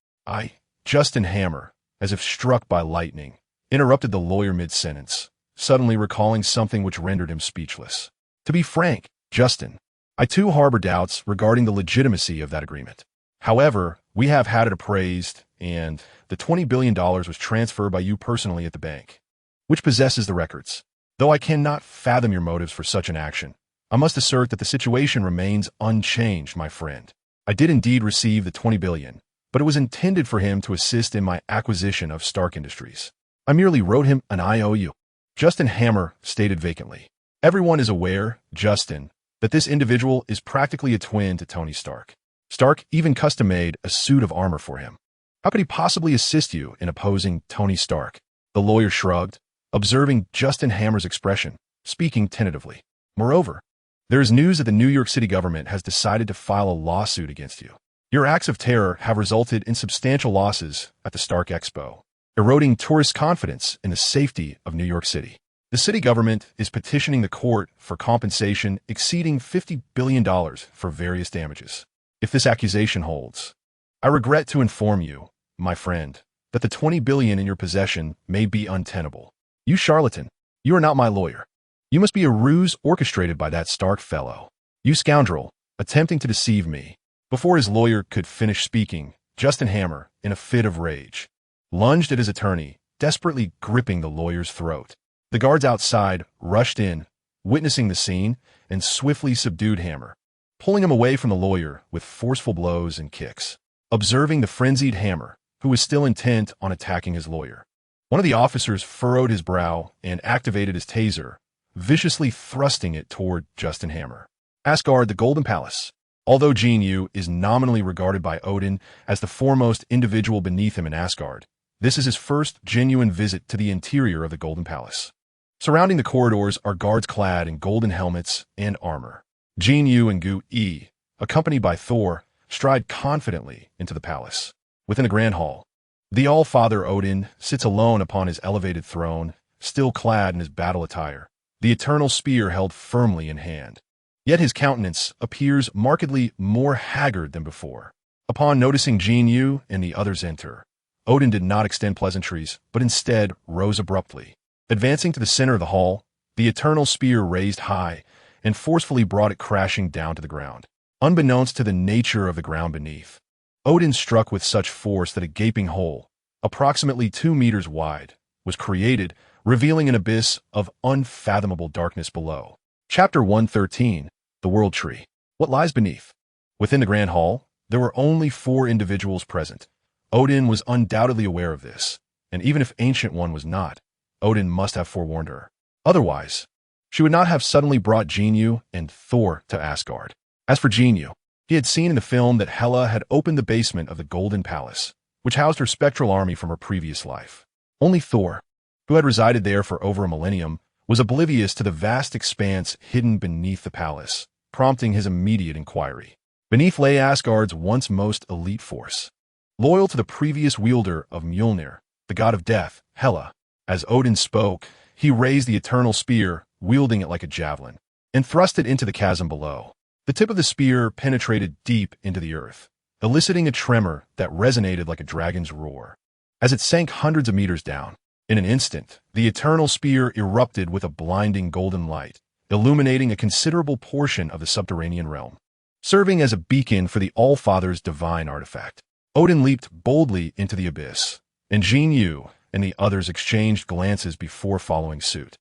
Speaker 1: Justin Hammer, as if struck by lightning, interrupted the lawyer mid-sentence, suddenly recalling something which rendered him speechless. "To be frank, Justin, I too harbor doubts regarding the legitimacy of that agreement. However, we have had it appraised, and the $20 billion was transferred by you personally at the bank, which possesses the records. Though I cannot fathom your motives for such an action, I must assert that the situation remains unchanged, my friend. I did indeed receive the $20 billion, but it was intended for him to assist in my acquisition of Stark Industries. I merely wrote him an IOU." Justin Hammer stated vacantly. "Everyone is aware, Justin, that this individual is practically a twin to Tony Stark. Stark even custom-made a suit of armor for him. How could he possibly assist you in opposing Tony Stark? The lawyer shrugged, observing Justin Hammer's expression, speaking tentatively. Moreover, there is news that the New York City government has decided to file a lawsuit against you. Your acts of terror have resulted in substantial losses at the Stark Expo, eroding tourist confidence in the safety of New York City. The city government is petitioning the court for compensation exceeding $50 billion for various damages. If this accusation holds, I regret to inform you, my friend, that the $20 billion in your possession may be untenable. You charlatan, you are not my lawyer. You must be a ruse orchestrated by that Stark fellow. You scoundrel, attempting to deceive me. Before his lawyer could finish speaking, Justin Hammer, in a fit of rage, lunged at his attorney, desperately gripping the lawyer's throat. The guards outside rushed in, witnessing the scene, and swiftly subdued Hammer, pulling him away from the lawyer with forceful blows and kicks. Observing the frenzied Hammer, who was still intent on attacking his lawyer, one of the officers furrowed his brow and activated his taser, viciously thrusting it toward Justin Hammer. Asgard, the Golden Palace. Although Jin Yu is nominally regarded by Odin as the foremost individual beneath him in Asgard, this is his first genuine visit to the interior of the Golden Palace. Surrounding the corridors are guards clad in golden helmets and armor. Jin Yu and Gu-E, accompanied by Thor, stride confidently into the palace. Within the Grand Hall, the All-Father Odin sits alone upon his elevated throne, still clad in his battle attire, the eternal spear held firmly in hand. Yet his countenance appears markedly more haggard than before. Upon noticing Jin Yu and the others enter, Odin did not extend pleasantries, but instead rose abruptly. Advancing to the center of the hall, the eternal spear raised high and forcefully brought it crashing down to the ground. Unbeknownst to the nature of the ground beneath, Odin struck with such force that a gaping hole, approximately 2 meters wide, was created, revealing an abyss of unfathomable darkness below. Chapter 113, The World Tree. What lies beneath? Within the Grand Hall, there were only 4 individuals present. Odin was undoubtedly aware of this, and even if Ancient One was not, Odin must have forewarned her. Otherwise, she would not have suddenly brought Jin Yu and Thor to Asgard. As for Jin Yu, he had seen in the film that Hela had opened the basement of the Golden Palace, which housed her spectral army from her previous life. Only Thor, who had resided there for over a millennium, was oblivious to the vast expanse hidden beneath the palace, prompting his immediate inquiry. Beneath lay Asgard's once most elite force. Loyal to the previous wielder of Mjolnir, the god of death, Hela. As Odin spoke, he raised the eternal spear, wielding it like a javelin, and thrust it into the chasm below. The tip of the spear penetrated deep into the earth, eliciting a tremor that resonated like a dragon's roar. As it sank hundreds of meters down, in an instant, the eternal spear erupted with a blinding golden light, illuminating a considerable portion of the subterranean realm. Serving as a beacon for the All-Father's divine artifact, Odin leaped boldly into the abyss, and Jin Yu and the others exchanged glances before following suit.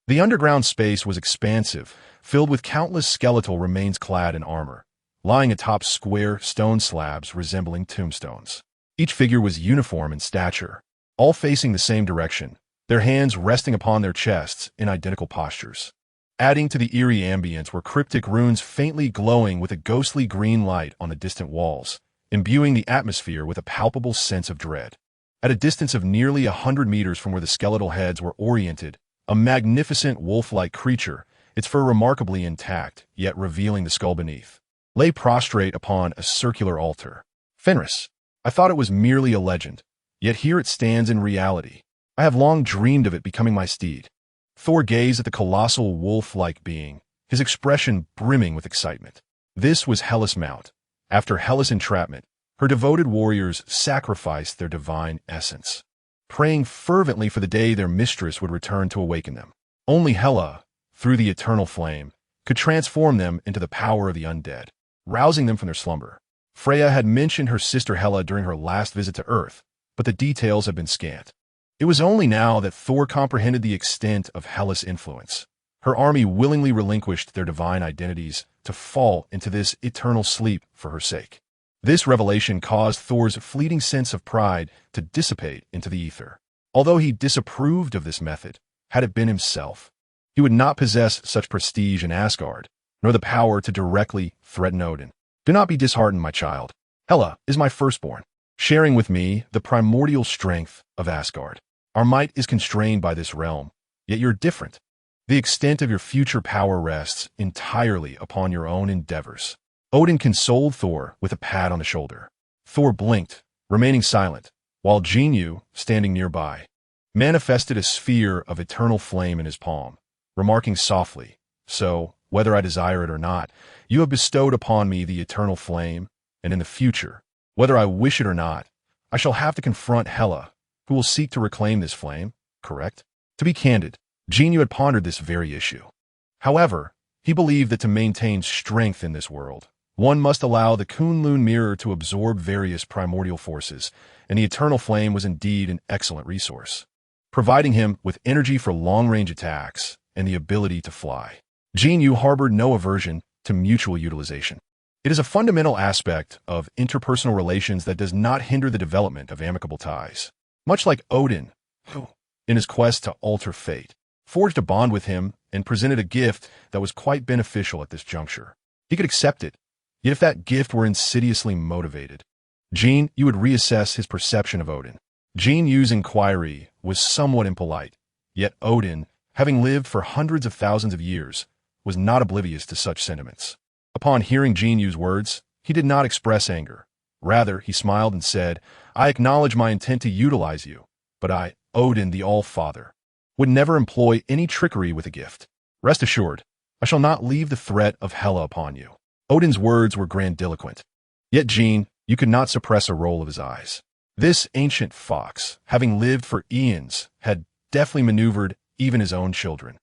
Speaker 1: The underground space was expansive, filled with countless skeletal remains clad in armor, lying atop square stone slabs resembling tombstones. Each figure was uniform in stature, all facing the same direction, their hands resting upon their chests in identical postures. Adding to the eerie ambience were cryptic runes faintly glowing with a ghostly green light on the distant walls, imbuing the atmosphere with a palpable sense of dread. At a distance of nearly 100 meters from where the skeletal heads were oriented, a magnificent wolf-like creature, its fur remarkably intact, yet revealing the skull beneath, lay prostrate upon a circular altar. Fenris, I thought it was merely a legend, yet here it stands in reality. I have long dreamed of it becoming my steed. Thor gazed at the colossal wolf-like being, his expression brimming with excitement. This was Hela's mount. After Hela's entrapment, her devoted warriors sacrificed their divine essence, praying fervently for the day their mistress would return to awaken them. Only Hela, through the eternal flame, could transform them into the power of the undead, rousing them from their slumber. Freya had mentioned her sister Hela during her last visit to Earth, but the details had been scant. It was only now that Thor comprehended the extent of Hela's influence. Her army willingly relinquished their divine identities to fall into this eternal sleep for her sake. This revelation caused Thor's fleeting sense of pride to dissipate into the ether. Although he disapproved of this method, had it been himself, he would not possess such prestige in Asgard, nor the power to directly threaten Odin. Do not be disheartened, my child. Hela is my firstborn. sharing with me the primordial strength of Asgard. Our might is constrained by this realm, yet you're different. The extent of your future power rests entirely upon your own endeavors. Odin consoled Thor with a pat on the shoulder. Thor blinked, remaining silent, while Jin Yu, standing nearby, manifested a sphere of eternal flame in his palm, remarking softly, "So, whether I desire it or not, you have bestowed upon me the eternal flame, and in the future, whether I wish it or not, I shall have to confront Hela, who will seek to reclaim this flame, correct?" To be candid, Jin Yu had pondered this very issue. However, he believed that to maintain strength in this world, one must allow the Kunlun mirror to absorb various primordial forces, and the eternal flame was indeed an excellent resource, providing him with energy for long-range attacks and the ability to fly. Jin Yu harbored no aversion to mutual utilization. It is a fundamental aspect of interpersonal relations that does not hinder the development of amicable ties. Much like Odin, who, in his quest to alter fate, forged a bond with him and presented a gift that was quite beneficial at this juncture. He could accept it, yet if that gift were insidiously motivated, Jin Yu would reassess his perception of Odin. Jin Yu's inquiry was somewhat impolite, yet Odin, having lived for hundreds of thousands of years, was not oblivious to such sentiments. Upon hearing Jin Yu's words, he did not express anger. Rather, he smiled and said, "I acknowledge my intent to utilize you, but I, Odin the All-Father, would never employ any trickery with a gift. Rest assured, I shall not leave the threat of Hela upon you." Odin's words were grandiloquent. Yet Jin Yu could not suppress a roll of his eyes. This ancient fox, having lived for eons, had deftly maneuvered even his own children.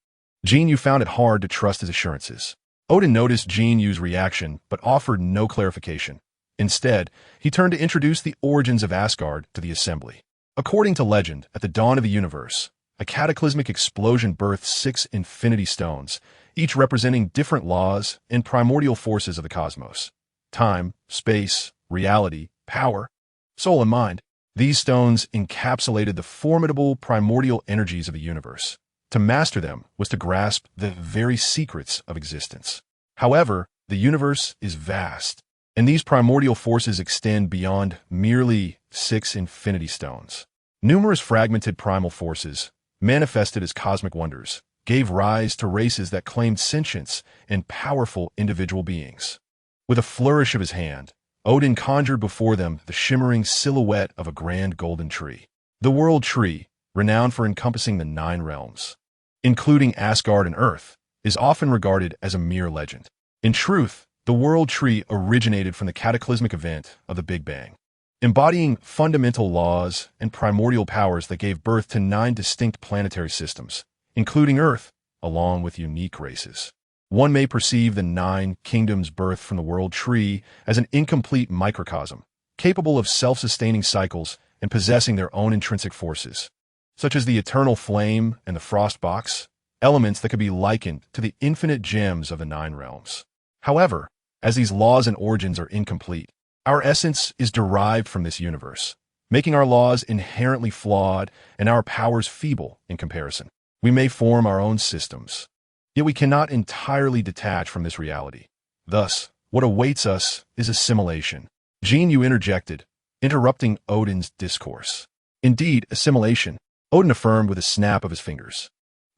Speaker 1: Jin Yu found it hard to trust his assurances. Odin noticed Jin Yu's reaction, but offered no clarification. Instead, he turned to introduce the origins of Asgard to the assembly. According to legend, at the dawn of the universe, a cataclysmic explosion birthed 6 infinity stones, each representing different laws and primordial forces of the cosmos: time, space, reality, power, soul, and mind. These stones encapsulated the formidable primordial energies of the universe. To master them was to grasp the very secrets of existence. However, the universe is vast, and these primordial forces extend beyond merely 6 infinity stones. Numerous fragmented primal forces, manifested as cosmic wonders, gave rise to races that claimed sentience and powerful individual beings. With a flourish of his hand, Odin conjured before them the shimmering silhouette of a grand golden tree. The World Tree, renowned for encompassing the 9 realms, including Asgard and Earth, is often regarded as a mere legend. In truth, the World Tree originated from the cataclysmic event of the Big Bang, embodying fundamental laws and primordial powers that gave birth to 9 distinct planetary systems, including Earth, along with unique races. One may perceive the 9 kingdoms birthed from the World Tree as an incomplete microcosm, capable of self-sustaining cycles and possessing their own intrinsic forces, such as the eternal flame and the frost box, elements that could be likened to the infinite gems of the 9 realms. However, as these laws and origins are incomplete, our essence is derived from this universe, making our laws inherently flawed and our powers feeble in comparison. We may form our own systems, yet we cannot entirely detach from this reality. Thus, what awaits us is assimilation. Jin Yu interjected, interrupting Odin's discourse. Indeed, assimilation, Odin affirmed with a snap of his fingers.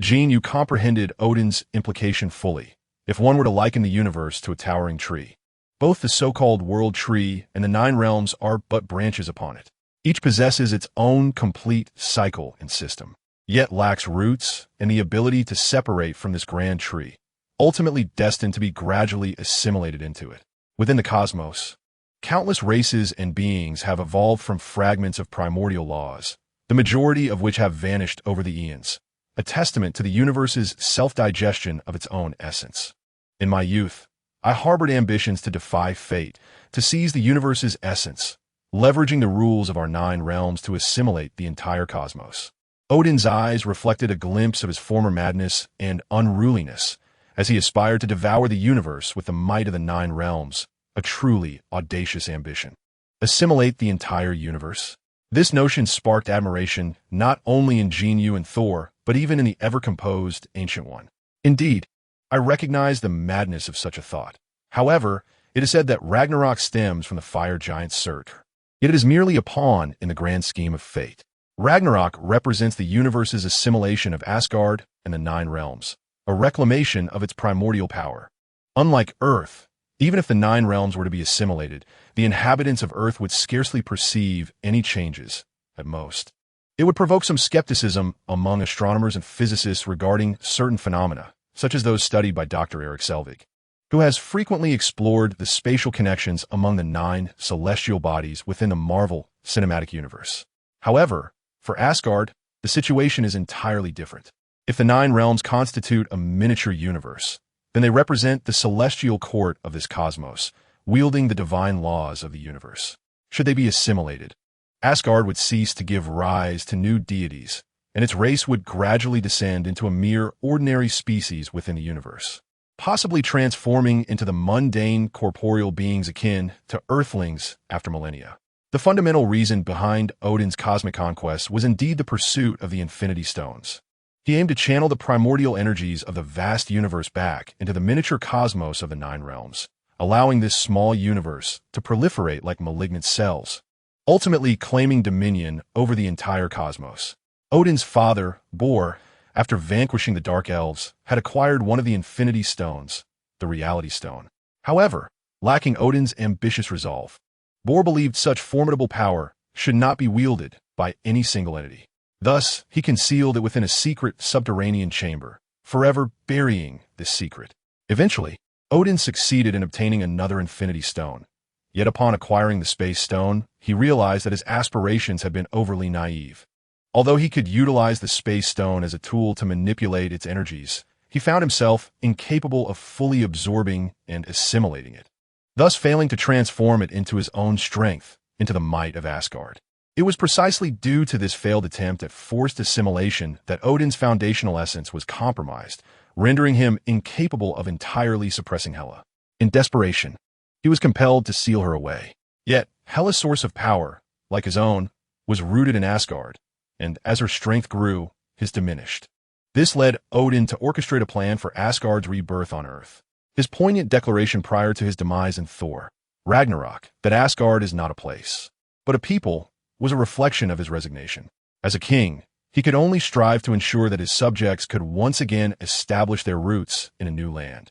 Speaker 1: Jin Yu comprehended Odin's implication fully. If one were to liken the universe to a towering tree, both the so-called World Tree and the 9 realms are but branches upon it. Each possesses its own complete cycle and system, yet lacks roots and the ability to separate from this grand tree, ultimately destined to be gradually assimilated into it. Within the cosmos, countless races and beings have evolved from fragments of primordial laws, the majority of which have vanished over the eons, a testament to the universe's self-digestion of its own essence. In my youth, I harbored ambitions to defy fate, to seize the universe's essence, leveraging the rules of our 9 realms to assimilate the entire cosmos. Odin's eyes reflected a glimpse of his former madness and unruliness as he aspired to devour the universe with the might of the 9 realms, a truly audacious ambition. Assimilate the entire universe? This notion sparked admiration not only in Jin Yu and Thor, but even in the ever-composed Ancient One. Indeed, I recognize the madness of such a thought. However, it is said that Ragnarok stems from the fire giant Surtur, Yet it is merely a pawn in the grand scheme of fate. Ragnarok represents the universe's assimilation of Asgard and the Nine Realms, a reclamation of its primordial power. Unlike Earth, even if the Nine Realms were to be assimilated, the inhabitants of Earth would scarcely perceive any changes, at most. It would provoke some skepticism among astronomers and physicists regarding certain phenomena, such as those studied by Dr. Eric Selvig, who has frequently explored the spatial connections among the 9 celestial bodies within the Marvel Cinematic Universe. However, for Asgard, the situation is entirely different. If the 9 realms constitute a miniature universe, then they represent the celestial court of this cosmos, wielding the divine laws of the universe. Should they be assimilated, Asgard would cease to give rise to new deities, and its race would gradually descend into a mere ordinary species within the universe, possibly transforming into the mundane corporeal beings akin to Earthlings after millennia. The fundamental reason behind Odin's cosmic conquest was indeed the pursuit of the Infinity Stones. He aimed to channel the primordial energies of the vast universe back into the miniature cosmos of the 9 realms, allowing this small universe to proliferate like malignant cells, ultimately claiming dominion over the entire cosmos. Odin's father, Bor, after vanquishing the Dark Elves, had acquired one of the Infinity Stones, the Reality Stone. However, lacking Odin's ambitious resolve, Bor believed such formidable power should not be wielded by any single entity. Thus, he concealed it within a secret subterranean chamber, forever burying this secret. Eventually, Odin succeeded in obtaining another Infinity Stone. Yet upon acquiring the Space Stone, he realized that his aspirations had been overly naive. Although he could utilize the Space Stone as a tool to manipulate its energies, he found himself incapable of fully absorbing and assimilating it, thus failing to transform it into his own strength, into the might of Asgard. It was precisely due to this failed attempt at forced assimilation that Odin's foundational essence was compromised, rendering him incapable of entirely suppressing Hela. In desperation, he was compelled to seal her away. Yet, Hela's source of power, like his own, was rooted in Asgard, and as her strength grew, his diminished. This led Odin to orchestrate a plan for Asgard's rebirth on Earth. His poignant declaration prior to his demise in Thor, Ragnarok, that Asgard is not a place, but a people, was a reflection of his resignation. As a king, he could only strive to ensure that his subjects could once again establish their roots in a new land,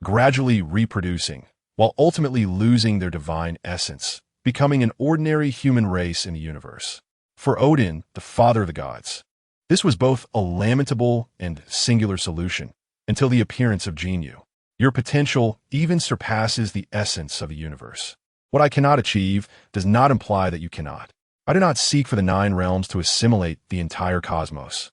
Speaker 1: gradually reproducing, while ultimately losing their divine essence, becoming an ordinary human race in the universe. For Odin, the father of the gods, this was both a lamentable and singular solution, until the appearance of Jin Yu. Your potential even surpasses the essence of the universe. What I cannot achieve does not imply that you cannot. I do not seek for the 9 realms to assimilate the entire cosmos.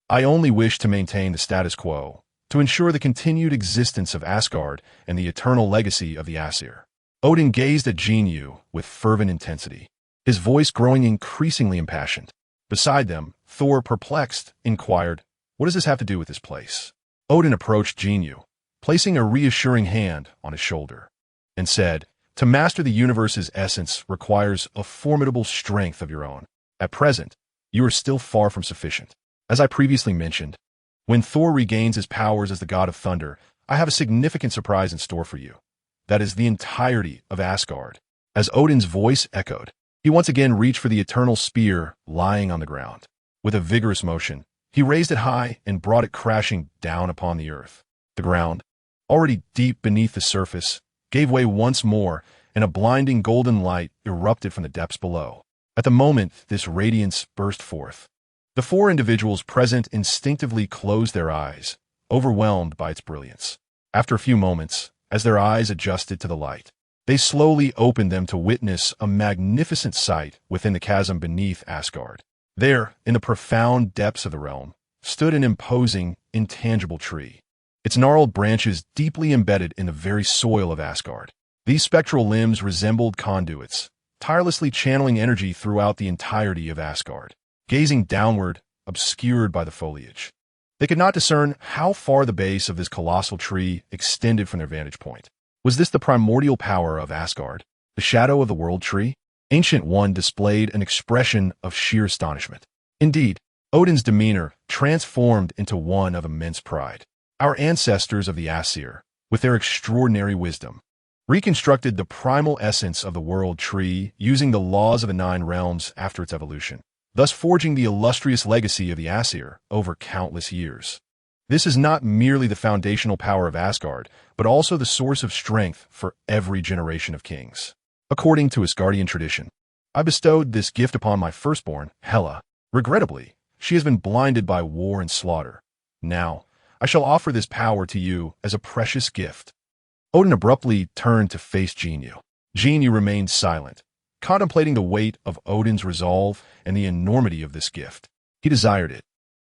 Speaker 1: I only wish to maintain the status quo, to ensure the continued existence of Asgard and the eternal legacy of the Aesir. Odin gazed at Jin Yu with fervent intensity, his voice growing increasingly impassioned. Beside them, Thor, perplexed, inquired, "What does this have to do with this place?" Odin approached Jin Yu, placing a reassuring hand on his shoulder, and said, "To master the universe's essence requires a formidable strength of your own. At present, you are still far from sufficient. As I previously mentioned, when Thor regains his powers as the god of thunder, I have a significant surprise in store for you. That is the entirety of Asgard." As Odin's voice echoed, he once again reached for the eternal spear lying on the ground. With a vigorous motion, he raised it high and brought it crashing down upon the earth. The ground, already deep beneath the surface, gave way once more, and a blinding golden light erupted from the depths below. At the moment this radiance burst forth, the 4 individuals present instinctively closed their eyes, overwhelmed by its brilliance. After a few moments, as their eyes adjusted to the light, they slowly opened them to witness a magnificent sight within the chasm beneath Asgard. There, in the profound depths of the realm, stood an imposing, intangible tree, its gnarled branches deeply embedded in the very soil of Asgard. These spectral limbs resembled conduits, tirelessly channeling energy throughout the entirety of Asgard. Gazing downward, obscured by the foliage, they could not discern how far the base of this colossal tree extended from their vantage point. Was this the primordial power of Asgard, the shadow of the world tree? Ancient One displayed an expression of sheer astonishment. Indeed, Odin's demeanor transformed into one of immense pride. Our ancestors of the Aesir, with their extraordinary wisdom, reconstructed the primal essence of the world tree using the laws of the Nine Realms after its evolution, thus forging the illustrious legacy of the Aesir over countless years. This is not merely the foundational power of Asgard, but also the source of strength for every generation of kings. According to Asgardian tradition, I bestowed this gift upon my firstborn, Hela. Regrettably, she has been blinded by war and slaughter. Now, I shall offer this power to you as a precious gift. Odin abruptly turned to face Jin Yu. Jin Yu remained silent, contemplating the weight of Odin's resolve and the enormity of this gift. He desired it,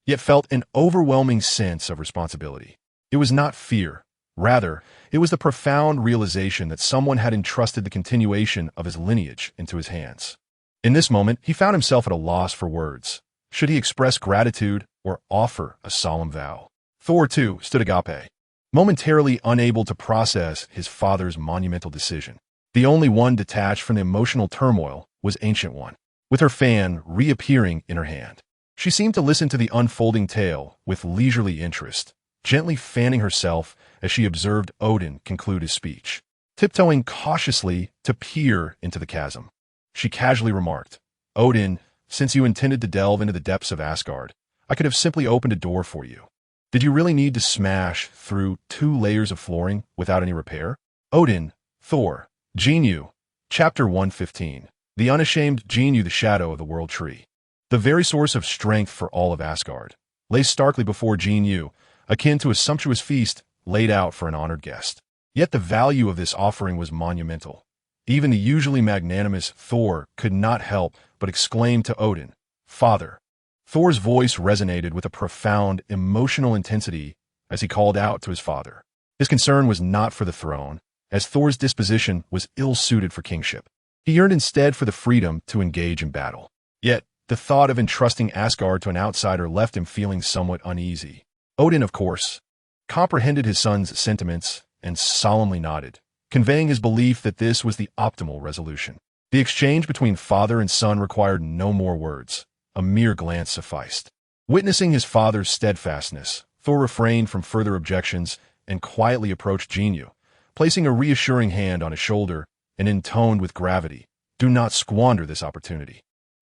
Speaker 1: yet felt an overwhelming sense of responsibility. It was not fear. Rather, it was the profound realization that someone had entrusted the continuation of his lineage into his hands. In this moment, he found himself at a loss for words. Should he express gratitude or offer a solemn vow? Thor, too, stood agape, momentarily unable to process his father's monumental decision. The only one detached from the emotional turmoil was Ancient One, with her fan reappearing in her hand. She seemed to listen to the unfolding tale with leisurely interest, gently fanning herself as she observed Odin conclude his speech. Tiptoeing cautiously to peer into the chasm, she casually remarked, "Odin, since you intended to delve into the depths of Asgard, I could have simply opened a door for you. Did you really need to smash through 2 layers of flooring without any repair?" Odin, Thor, Jin Yu, Chapter 115. The unashamed Jin Yu, the shadow of the world tree. The very source of strength for all of Asgard lay starkly before Jin Yu, akin to a sumptuous feast laid out for an honored guest. Yet the value of this offering was monumental. Even the usually magnanimous Thor could not help but exclaim to Odin, "Father." Thor's voice resonated with a profound emotional intensity as he called out to his father. His concern was not for the throne, as Thor's disposition was ill-suited for kingship. He yearned instead for the freedom to engage in battle. Yet, the thought of entrusting Asgard to an outsider left him feeling somewhat uneasy. Odin, of course, comprehended his son's sentiments and solemnly nodded, conveying his belief that this was the optimal resolution. The exchange between father and son required no more words. A mere glance sufficed. Witnessing his father's steadfastness, Thor refrained from further objections and quietly approached Jin Yu, placing a reassuring hand on his shoulder and intoned with gravity, "Do not squander this opportunity.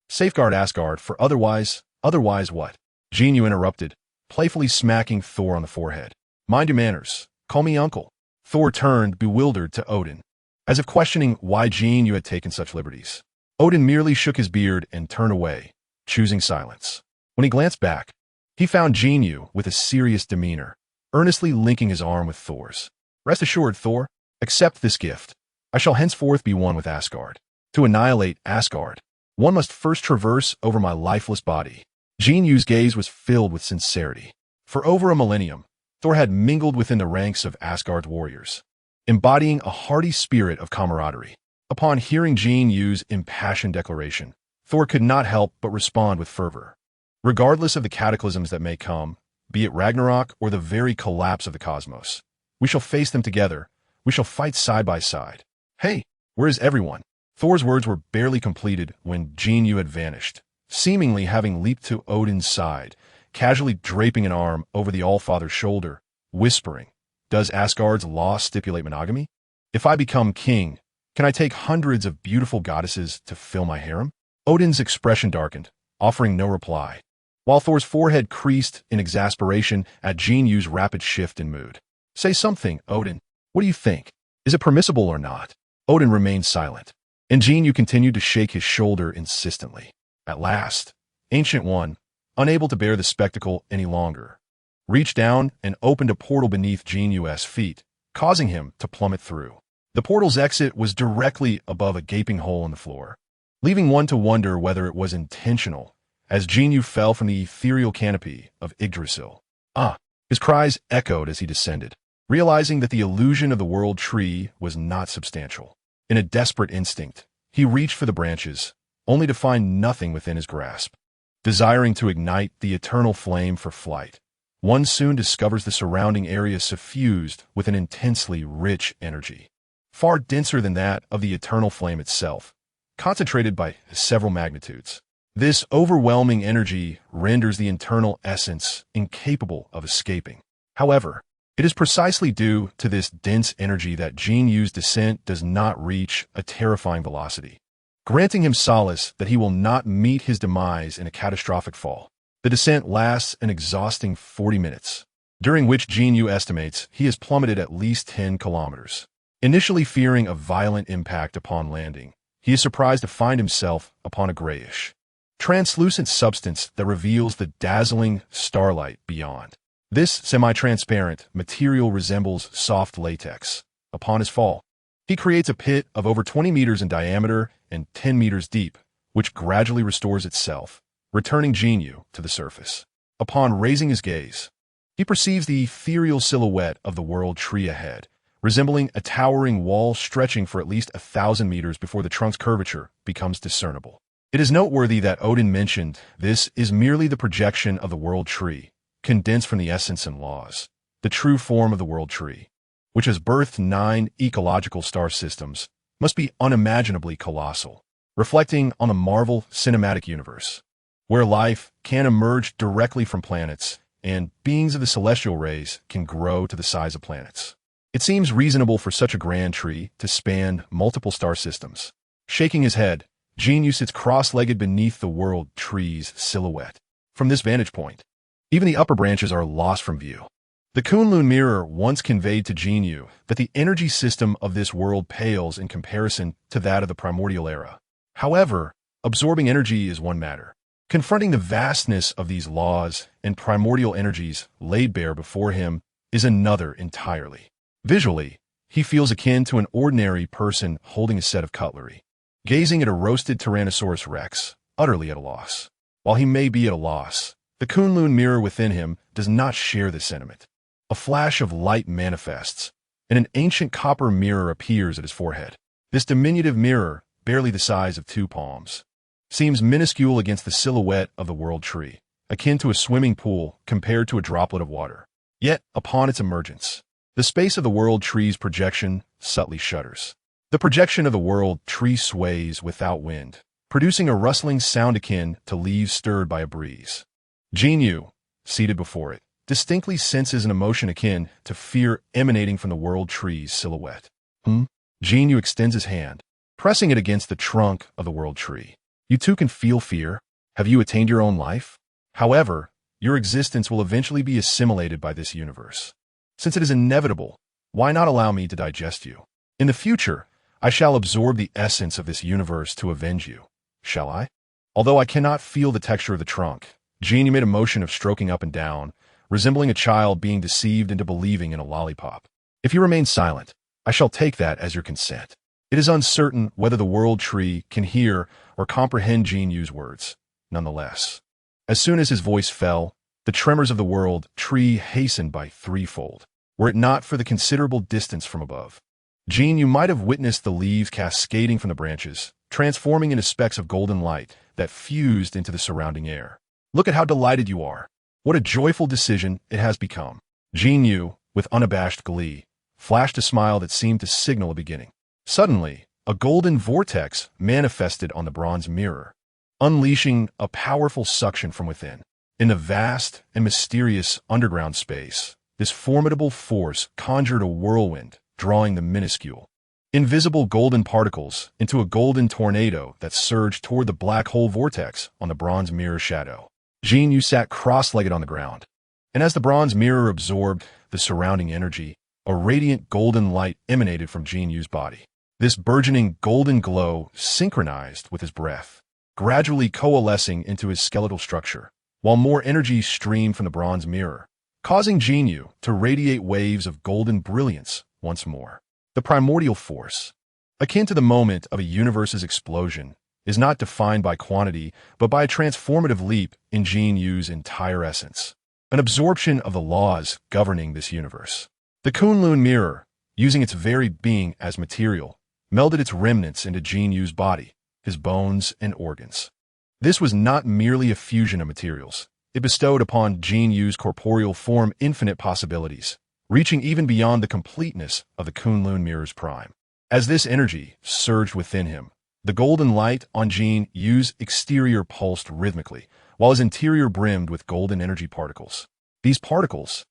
Speaker 1: Safeguard Asgard, for otherwise what?" Jin Yu interrupted, playfully smacking Thor on the forehead. "Mind your manners. Call me uncle." Thor turned, bewildered, to Odin, as if questioning why Jin Yu had taken such liberties. Odin merely shook his beard and turned away, choosing silence. When he glanced back, he found Jin Yu with a serious demeanor, earnestly linking his arm with Thor's. "Rest assured, Thor, accept this gift. I shall henceforth be one with Asgard. To annihilate Asgard, one must first traverse over my lifeless body." Jin Yu's gaze was filled with sincerity. For over a millennium, Thor had mingled within the ranks of Asgard's warriors, embodying a hearty spirit of camaraderie. Upon hearing Jin Yu's impassioned declaration, Thor could not help but respond with fervor. "Regardless of the cataclysms that may come, be it Ragnarok or the very collapse of the cosmos, we shall face them together. We shall fight side by side. Hey, where is everyone?" Thor's words were barely completed when Jin Yu had vanished, seemingly having leaped to Odin's side, casually draping an arm over the Allfather's shoulder, whispering, "Does Asgard's law stipulate monogamy? If I become king, can I take hundreds of beautiful goddesses to fill my harem?" Odin's expression darkened, offering no reply, while Thor's forehead creased in exasperation at Jin Yu's rapid shift in mood. "Say something, Odin. What do you think? Is it permissible or not?" Odin remained silent, and Jin Yu continued to shake his shoulder insistently. At last, Ancient One, unable to bear the spectacle any longer, reached down and opened a portal beneath Jin Yu's feet, causing him to plummet through. The portal's exit was directly above a gaping hole in the floor, leaving one to wonder whether it was intentional, as Jin Yu fell from the ethereal canopy of Yggdrasil. "Ah!" His cries echoed as he descended, realizing that the illusion of the world tree was not substantial. In a desperate instinct, he reached for the branches, only to find nothing within his grasp. Desiring to ignite the eternal flame for flight, one soon discovers the surrounding area suffused with an intensely rich energy, far denser than that of the eternal flame itself, concentrated by several magnitudes. This overwhelming energy renders the internal essence incapable of escaping. However, It is precisely due to this dense energy that Jin Yu's descent does not reach a terrifying velocity, granting him solace that he will not meet his demise in a catastrophic fall. The descent lasts an exhausting 40 minutes, during which Jin Yu estimates he has plummeted at least 10 kilometers. Initially fearing a violent impact upon landing, he is surprised to find himself upon a grayish, translucent substance that reveals the dazzling starlight beyond. This semi-transparent material resembles soft latex. Upon his fall, he creates a pit of over 20 meters in diameter and 10 meters deep, which gradually restores itself, returning Jin Yu to the surface. Upon raising his gaze, he perceives the ethereal silhouette of the world tree ahead, resembling a towering wall stretching for at least 1,000 meters before the trunk's curvature becomes discernible. It is noteworthy that Odin mentioned this is merely the projection of the world tree, condensed from the essence and laws, the true form of the world tree, which has birthed 9 ecological star systems, must be unimaginably colossal, reflecting on the Marvel Cinematic Universe, where life can emerge directly from planets and beings of the celestial rays can grow to the size of planets. It seems reasonable for such a grand tree to span multiple star systems. Shaking his head, Jin Yu sits cross-legged beneath the world tree's silhouette. From this vantage point, even the upper branches are lost from view. The Kunlun mirror once conveyed to Jin Yu that the energy system of this world pales in comparison to that of the primordial era. However, absorbing energy is one matter. Confronting the vastness of these laws and primordial energies laid bare before him is another entirely. Visually, he feels akin to an ordinary person holding a set of cutlery, gazing at a roasted Tyrannosaurus Rex, utterly at a loss. While he may be at a loss, the Kunlun mirror within him does not share this sentiment. A flash of light manifests, and an ancient copper mirror appears at his forehead. This diminutive mirror, barely the size of 2 palms, seems minuscule against the silhouette of the world tree, akin to a swimming pool compared to a droplet of water. Yet, upon its emergence, the space of the world tree's projection subtly shudders. The projection of the world tree sways without wind, producing a rustling sound akin to leaves stirred by a breeze. Jin Yu, seated before it, distinctly senses an emotion akin to fear emanating from the world tree's silhouette. Jin Yu extends his hand, pressing it against the trunk of the world tree. You too can feel fear. Have you attained your own life? However, your existence will eventually be assimilated by this universe. Since it is inevitable, why not allow me to digest you? In the future, I shall absorb the essence of this universe to avenge you. Shall I? Although I cannot feel the texture of the trunk, Jin Yu made a motion of stroking up and down, resembling a child being deceived into believing in a lollipop. If you remain silent, I shall take that as your consent. It is uncertain whether the world tree can hear or comprehend Jin Yu's words. Nonetheless, as soon as his voice fell, the tremors of the world tree hastened by threefold, were it not for the considerable distance from above. Jin Yu might have witnessed the leaves cascading from the branches, transforming into specks of golden light that fused into the surrounding air. Look at how delighted you are. What a joyful decision it has become. Jin Yu, with unabashed glee, flashed a smile that seemed to signal a beginning. Suddenly, a golden vortex manifested on the bronze mirror, unleashing a powerful suction from within. In the vast and mysterious underground space, this formidable force conjured a whirlwind, drawing the minuscule, invisible golden particles into a golden tornado that surged toward the black hole vortex on the bronze mirror shadow. Jin Yu sat cross-legged on the ground, and as the bronze mirror absorbed the surrounding energy, a radiant golden light emanated from Jin Yu's body. This burgeoning golden glow synchronized with his breath, gradually coalescing into his skeletal structure, while more energy streamed from the bronze mirror, causing Jin Yu to radiate waves of golden brilliance once more. The primordial force, akin to the moment of a universe's explosion, is not defined by quantity, but by a transformative leap in Jin Yu's entire essence, an absorption of the laws governing this universe. The Kunlun mirror, using its very being as material, melded its remnants into Jin Yu's body, his bones and organs. This was not merely a fusion of materials. It bestowed upon Jin Yu's corporeal form infinite possibilities, reaching even beyond the completeness of the Kunlun mirror's prime. As this energy surged within him, the golden light on Jin Yu's exterior pulsed rhythmically, while his interior brimmed with golden energy particles. These particles,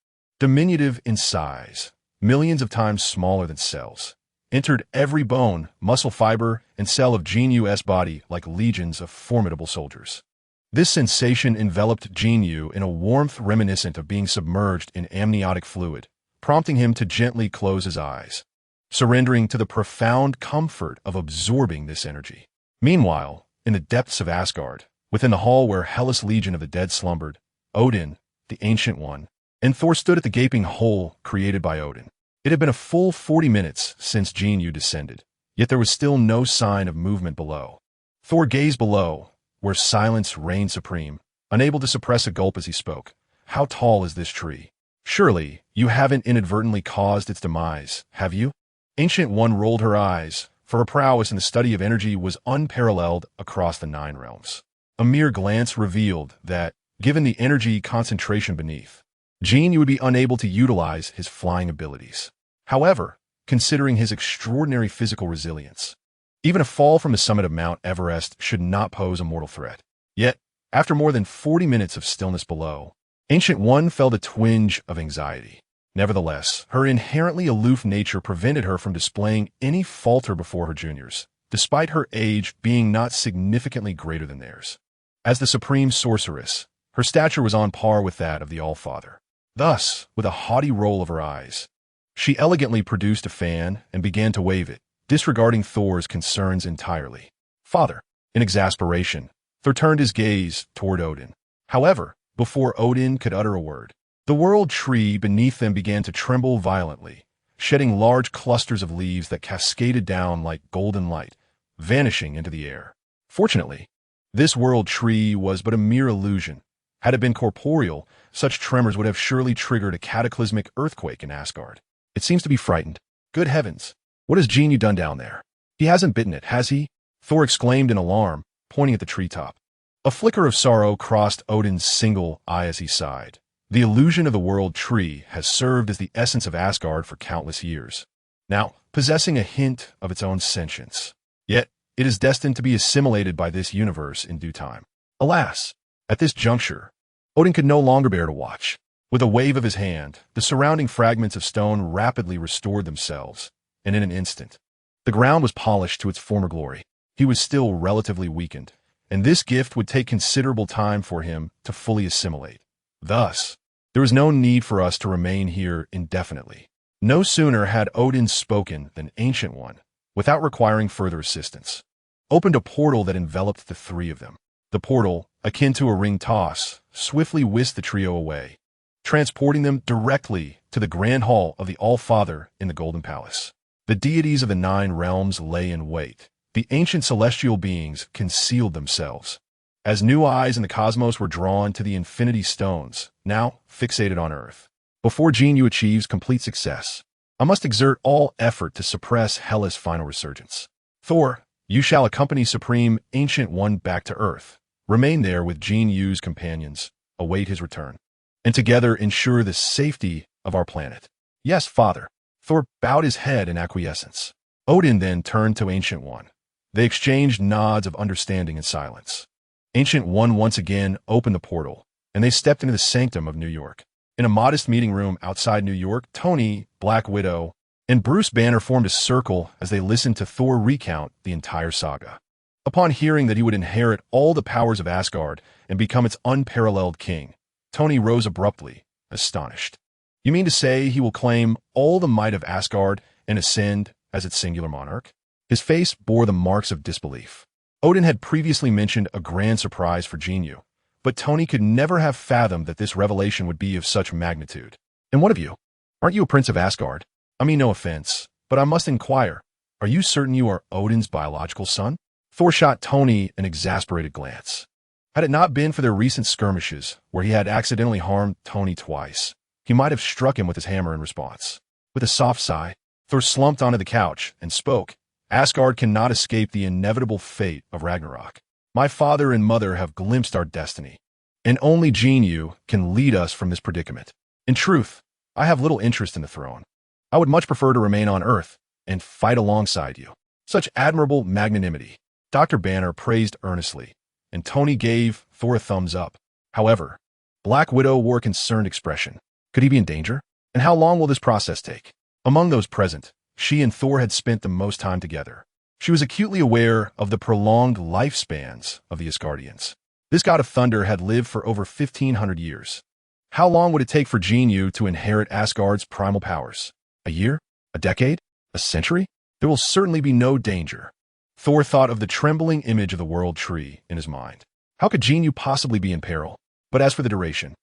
Speaker 1: diminutive in size, millions of times smaller than cells, entered every bone, muscle fiber, and cell of Jin Yu's body like legions of formidable soldiers. This sensation enveloped Jin Yu in a warmth reminiscent of being submerged in amniotic fluid, prompting him to gently close his eyes, surrendering to the profound comfort of absorbing this energy. Meanwhile, in the depths of Asgard, within the hall where Hellas Legion of the Dead slumbered, Odin, the Ancient One, and Thor stood at the gaping hole created by Odin. It had been a full 40 minutes since Jin Yu descended, yet there was still no sign of movement below. Thor gazed below, where silence reigned supreme, unable to suppress a gulp as he spoke. How tall is this tree? Surely, you haven't inadvertently caused its demise, have you? Ancient One rolled her eyes, for her prowess in the study of energy was unparalleled across the 9 realms. A mere glance revealed that, given the energy concentration beneath, Jin Yu would be unable to utilize his flying abilities. However, considering his extraordinary physical resilience, even a fall from the summit of Mount Everest should not pose a mortal threat. Yet, after more than 40 minutes of stillness below, Ancient One felt a twinge of anxiety. Nevertheless, her inherently aloof nature prevented her from displaying any falter before her juniors, despite her age being not significantly greater than theirs. As the supreme sorceress, her stature was on par with that of the All-Father. Thus, with a haughty roll of her eyes, she elegantly produced a fan and began to wave it, disregarding Thor's concerns entirely. Father, in exasperation, Thor turned his gaze toward Odin. However, before Odin could utter a word, the world tree beneath them began to tremble violently, shedding large clusters of leaves that cascaded down like golden light, vanishing into the air. Fortunately, this world tree was but a mere illusion. Had it been corporeal, such tremors would have surely triggered a cataclysmic earthquake in Asgard. It seems to be frightened. Good heavens! What has Jin Yu done down there? He hasn't bitten it, has he? Thor exclaimed in alarm, pointing at the treetop. A flicker of sorrow crossed Odin's single eye as he sighed. The illusion of the world tree has served as the essence of Asgard for countless years, now possessing a hint of its own sentience. Yet, it is destined to be assimilated by this universe in due time. Alas, at this juncture, Odin could no longer bear to watch. With a wave of his hand, the surrounding fragments of stone rapidly restored themselves, and in an instant, the ground was polished to its former glory. He was still relatively weakened, and this gift would take considerable time for him to fully assimilate. Thus, there was no need for us to remain here indefinitely. No sooner had Odin spoken than Ancient One, without requiring further assistance, opened a portal that enveloped the 3 of them. The portal, akin to a ring toss, swiftly whisked the trio away, transporting them directly to the grand hall of the All-Father in the Golden Palace. The deities of the 9 realms lay in wait. The ancient celestial beings concealed themselves, as new eyes in the cosmos were drawn to the infinity stones, now fixated on Earth. Before Jin Yu achieves complete success, I must exert all effort to suppress Hela's final resurgence. Thor, you shall accompany Supreme Ancient One back to Earth. Remain there with Jin Yu's companions, await his return, and together ensure the safety of our planet. Yes, Father. Thor bowed his head in acquiescence. Odin then turned to Ancient One. They exchanged nods of understanding and silence. Ancient One once again opened the portal, and they stepped into the sanctum of New York. In a modest meeting room outside New York, Tony, Black Widow, and Bruce Banner formed a circle as they listened to Thor recount the entire saga. Upon hearing that he would inherit all the powers of Asgard and become its unparalleled king, Tony rose abruptly, astonished. You mean to say he will claim all the might of Asgard and ascend as its singular monarch? His face bore the marks of disbelief. Odin had previously mentioned a grand surprise for Jin Yu, but Tony could never have fathomed that this revelation would be of such magnitude. And what of you? Aren't you a prince of Asgard? I mean no offense, but I must inquire, are you certain you are Odin's biological son? Thor shot Tony an exasperated glance. Had it not been for their recent skirmishes, where he had accidentally harmed Tony twice, he might have struck him with his hammer in response. With a soft sigh, Thor slumped onto the couch and spoke. Asgard cannot escape the inevitable fate of Ragnarok. My father and mother have glimpsed our destiny, and only Jin Yu can lead us from this predicament. In truth, I have little interest in the throne. I would much prefer to remain on Earth and fight alongside you. Such admirable magnanimity. Dr. Banner praised earnestly, and Tony gave Thor a thumbs up. However, Black Widow wore a concerned expression. Could he be in danger? And how long will this process take? Among those present, she and Thor had spent the most time together. She was acutely aware of the prolonged lifespans of the Asgardians. This god of thunder had lived for over 1,500 years. How long would it take for Jin Yu to inherit Asgard's primal powers? A year? A decade? A century? There will certainly be no danger. Thor thought of the trembling image of the world tree in his mind. How could Jin Yu possibly be in peril? But as for the duration,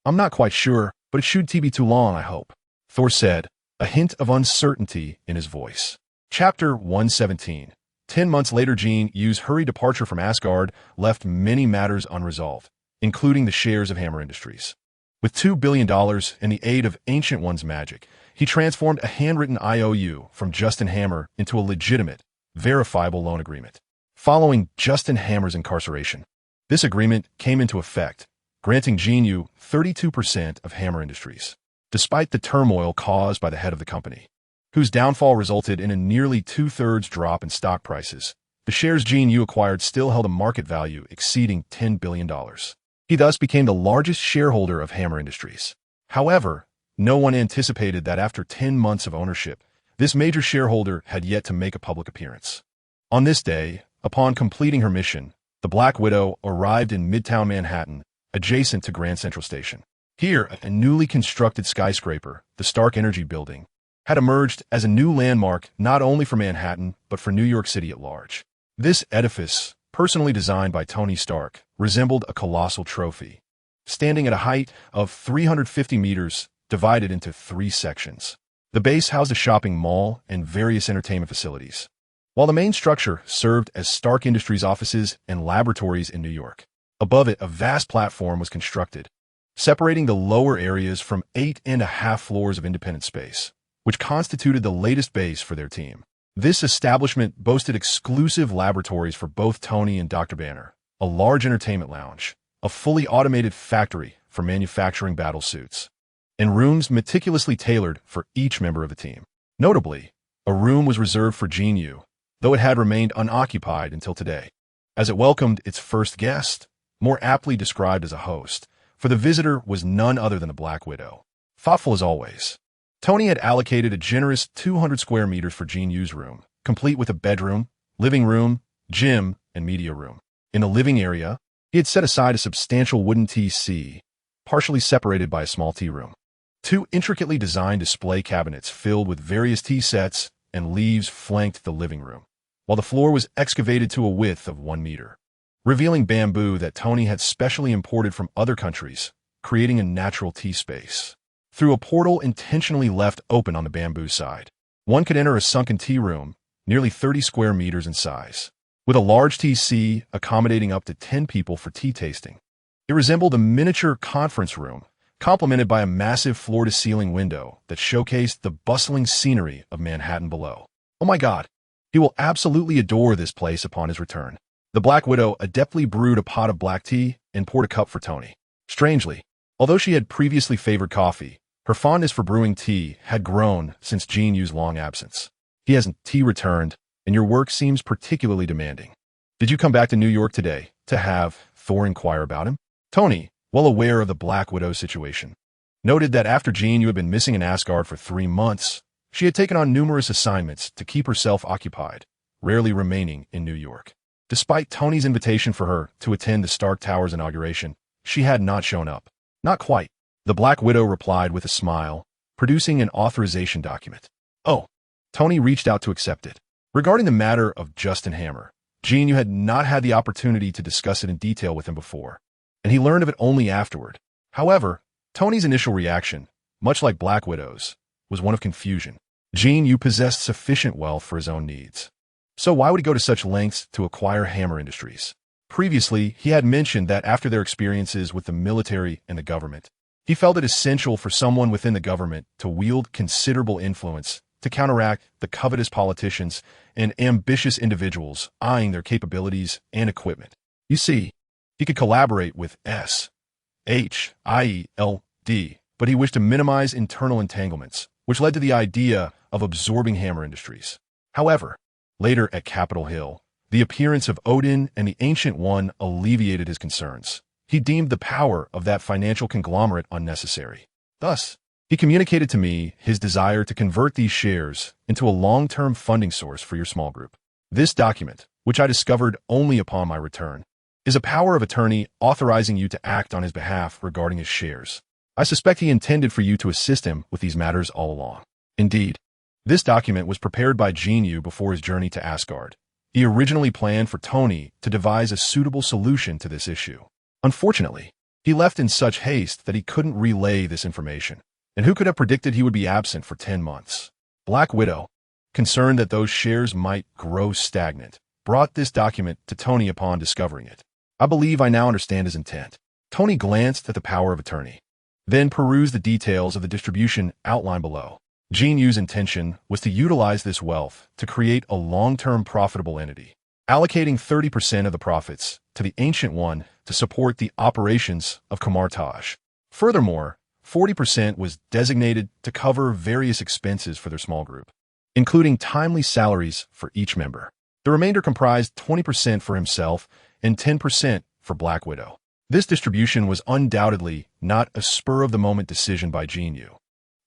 Speaker 1: I'm not quite sure, but it shouldn't be too long, I hope. Thor said, a hint of uncertainty in his voice. Chapter 117. 10 months later, Jin Yu's hurried departure from Asgard left many matters unresolved, including the shares of Hammer Industries. With $2 billion and the aid of Ancient One's magic, he transformed a handwritten IOU from Justin Hammer into a legitimate, verifiable loan agreement. Following Justin Hammer's incarceration, this agreement came into effect, granting Jin Yu 32% of Hammer Industries, despite the turmoil caused by the head of the company, whose downfall resulted in a nearly two-thirds drop in stock prices. The shares Jin Yu acquired still held a market value exceeding $10 billion. He thus became the largest shareholder of Hammer Industries. However, no one anticipated that after 10 months of ownership, this major shareholder had yet to make a public appearance. On this day, upon completing her mission, the Black Widow arrived in Midtown Manhattan, adjacent to Grand Central Station. Here, a newly constructed skyscraper, the Stark Energy Building, had emerged as a new landmark not only for Manhattan, but for New York City at large. This edifice, personally designed by Tony Stark, resembled a colossal trophy, standing at a height of 350 meters, divided into 3 sections. The base housed a shopping mall and various entertainment facilities, while the main structure served as Stark Industries offices and laboratories in New York. Above it, a vast platform was constructed, separating the lower areas from 8.5 floors of independent space, which constituted the latest base for their team. This establishment boasted exclusive laboratories for both Tony and Dr. Banner, a large entertainment lounge, a fully automated factory for manufacturing battle suits, and rooms meticulously tailored for each member of the team. Notably, a room was reserved for Jin Yu, though it had remained unoccupied until today, as it welcomed its first guest, more aptly described as a host, for the visitor was none other than the Black Widow. Thoughtful as always, Tony had allocated a generous 200 square meters for Jin Yu's room, complete with a bedroom, living room, gym, and media room. In the living area, he had set aside a substantial wooden TC, partially separated by a small tea room. 2 intricately designed display cabinets filled with various tea sets and leaves flanked the living room, while the floor was excavated to a width of 1 meter, revealing bamboo that Tony had specially imported from other countries, creating a natural tea space. Through a portal intentionally left open on the bamboo side, one could enter a sunken tea room, nearly 30 square meters in size, with a large TC accommodating up to 10 people for tea tasting. It resembled a miniature conference room, complemented by a massive floor-to-ceiling window that showcased the bustling scenery of Manhattan below. Oh my God, he will absolutely adore this place upon his return. The Black Widow adeptly brewed a pot of black tea and poured a cup for Tony. Strangely, although she had previously favored coffee, her fondness for brewing tea had grown since Jin Yu's long absence. He hasn't tea returned, and your work seems particularly demanding. Did you come back to New York today to have Thor inquire about him? Tony, well aware of the Black Widow's situation, noted that after Jin Yu had been missing in Asgard for 3 months, she had taken on numerous assignments to keep herself occupied, rarely remaining in New York. Despite Tony's invitation for her to attend the Stark Tower's inauguration, she had not shown up. Not quite. The Black Widow replied with a smile, producing an authorization document. Oh, Tony reached out to accept it. Regarding the matter of Justin Hammer, Jin Yu had not had the opportunity to discuss it in detail with him before, and he learned of it only afterward. However, Tony's initial reaction, much like Black Widow's, was one of confusion. Jin Yu possessed sufficient wealth for his own needs, so why would he go to such lengths to acquire Hammer Industries? Previously, he had mentioned that after their experiences with the military and the government, he felt it essential for someone within the government to wield considerable influence to counteract the covetous politicians and ambitious individuals eyeing their capabilities and equipment. You see, he could collaborate with S.H.I.E.L.D., but he wished to minimize internal entanglements, which led to the idea of absorbing Hammer Industries. However, later at Capitol Hill, the appearance of Odin and the Ancient One alleviated his concerns. He deemed the power of that financial conglomerate unnecessary. Thus, He communicated to me his desire to convert these shares into a long-term funding source for your small group. This document, which I discovered only upon my return, is a power of attorney authorizing you to act on his behalf regarding his shares. I suspect he intended for you to assist him with these matters all along. Indeed, this document was prepared by Jin Yu before his journey to Asgard. He originally planned for Tony to devise a suitable solution to this issue. Unfortunately, he left in such haste that he couldn't relay this information. And who could have predicted he would be absent for 10 months? Black Widow, concerned that those shares might grow stagnant, brought this document to Tony upon discovering it. I believe I now understand his intent. Tony glanced at the power of attorney, then perused the details of the distribution outlined below. Jin Yu's intention was to utilize this wealth to create a long-term profitable entity, allocating 30% of the profits to the Ancient One to support the operations of Kamartaj. Furthermore, 40% was designated to cover various expenses for their small group, including timely salaries for each member. The remainder comprised 20% for himself and 10% for Black Widow. This distribution was undoubtedly not a spur-of-the-moment decision by Jin Yu.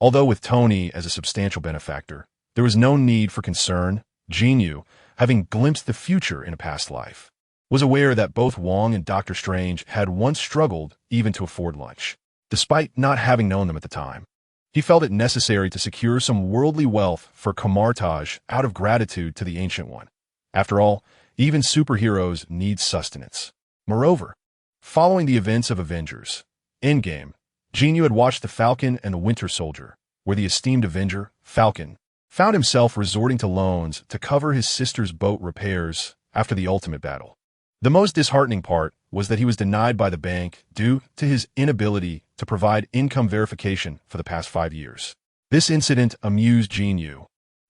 Speaker 1: Although with Tony as a substantial benefactor, there was no need for concern. Jin Yu, having glimpsed the future in a past life, was aware that both Wong and Dr. Strange had once struggled even to afford lunch. Despite not having known them at the time, he felt it necessary to secure some worldly wealth for Kamartaj out of gratitude to the Ancient One. After all, even superheroes need sustenance. Moreover, following the events of Avengers Endgame, Jin Yu had watched The Falcon and the Winter Soldier, where the esteemed Avenger, Falcon, found himself resorting to loans to cover his sister's boat repairs after the ultimate battle. The most disheartening part was that he was denied by the bank due to his inability to provide income verification for the past 5 years. This incident amused Jin Yu,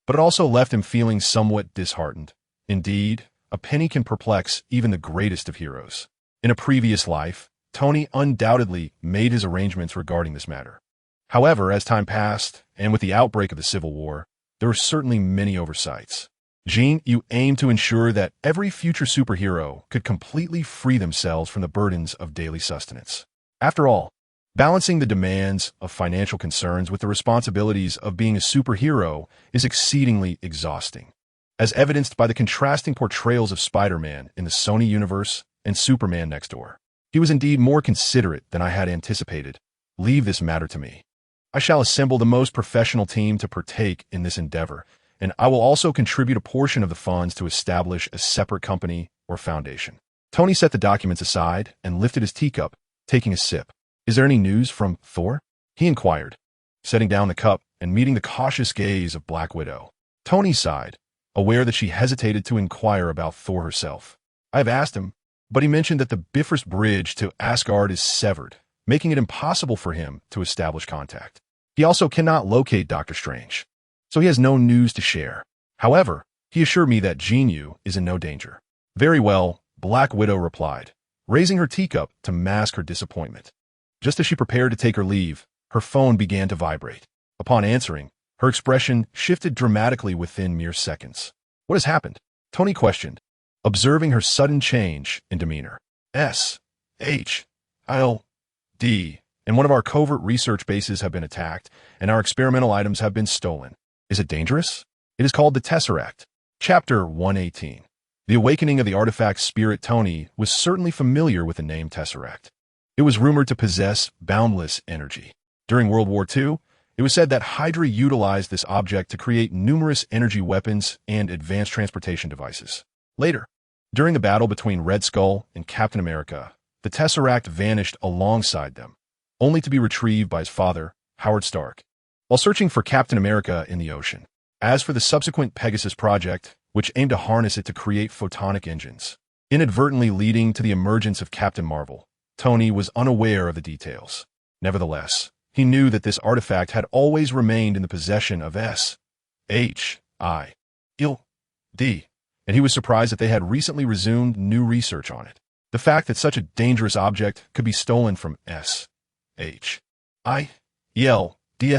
Speaker 1: but it also left him feeling somewhat disheartened. Indeed, a penny can perplex even the greatest of heroes. In a previous life, Tony undoubtedly made his arrangements regarding this matter. However, as time passed, and with the outbreak of the Civil War, there were certainly many oversights. Jin Yu aimed to ensure that every future superhero could completely free themselves from the burdens of daily sustenance. After all, balancing the demands of financial concerns with the responsibilities of being a superhero is exceedingly exhausting, as evidenced by the contrasting portrayals of Spider-Man in the Sony universe and Superman next door. He was indeed more considerate than I had anticipated. Leave this matter to me. I shall assemble the most professional team to partake in this endeavor, and I will also contribute a portion of the funds to establish a separate company or foundation. Tony set the documents aside and lifted his teacup, taking a sip. Is there any news from Thor? He inquired, setting down the cup and meeting the cautious gaze of Black Widow. Tony sighed, aware that she hesitated to inquire about Thor herself. I have asked him, but he mentioned that the Bifrost Bridge to Asgard is severed, making it impossible for him to establish contact. He also cannot locate Dr. Strange, so he has no news to share. However, he assured me that Jin Yu is in no danger. Very well, Black Widow replied, raising her teacup to mask her disappointment. Just as she prepared to take her leave, her phone began to vibrate. Upon answering, her expression shifted dramatically within mere seconds. What has happened? Tony questioned, observing her sudden change in demeanor. S.H.I.L.D. and one of our covert research bases have been attacked, and our experimental items have been stolen. Is it dangerous? It is called the Tesseract. Chapter 118. The awakening of the artifact spirit. Tony was certainly familiar with the name Tesseract. It was rumored to possess boundless energy. During World War II, it was said that Hydra utilized this object to create numerous energy weapons and advanced transportation devices. Later, during the battle between Red Skull and Captain America, the Tesseract vanished alongside them, only to be retrieved by his father, Howard Stark, while searching for Captain America in the ocean. As for the subsequent Pegasus project, which aimed to harness it to create photonic engines, inadvertently leading to the emergence of Captain Marvel, Tony was unaware of the details. Nevertheless, he knew that this artifact had always remained in the possession of S.H.I.L.D., and he was surprised that they had recently resumed new research on it. The fact that such a dangerous object could be stolen from S.H.I.L.D.'s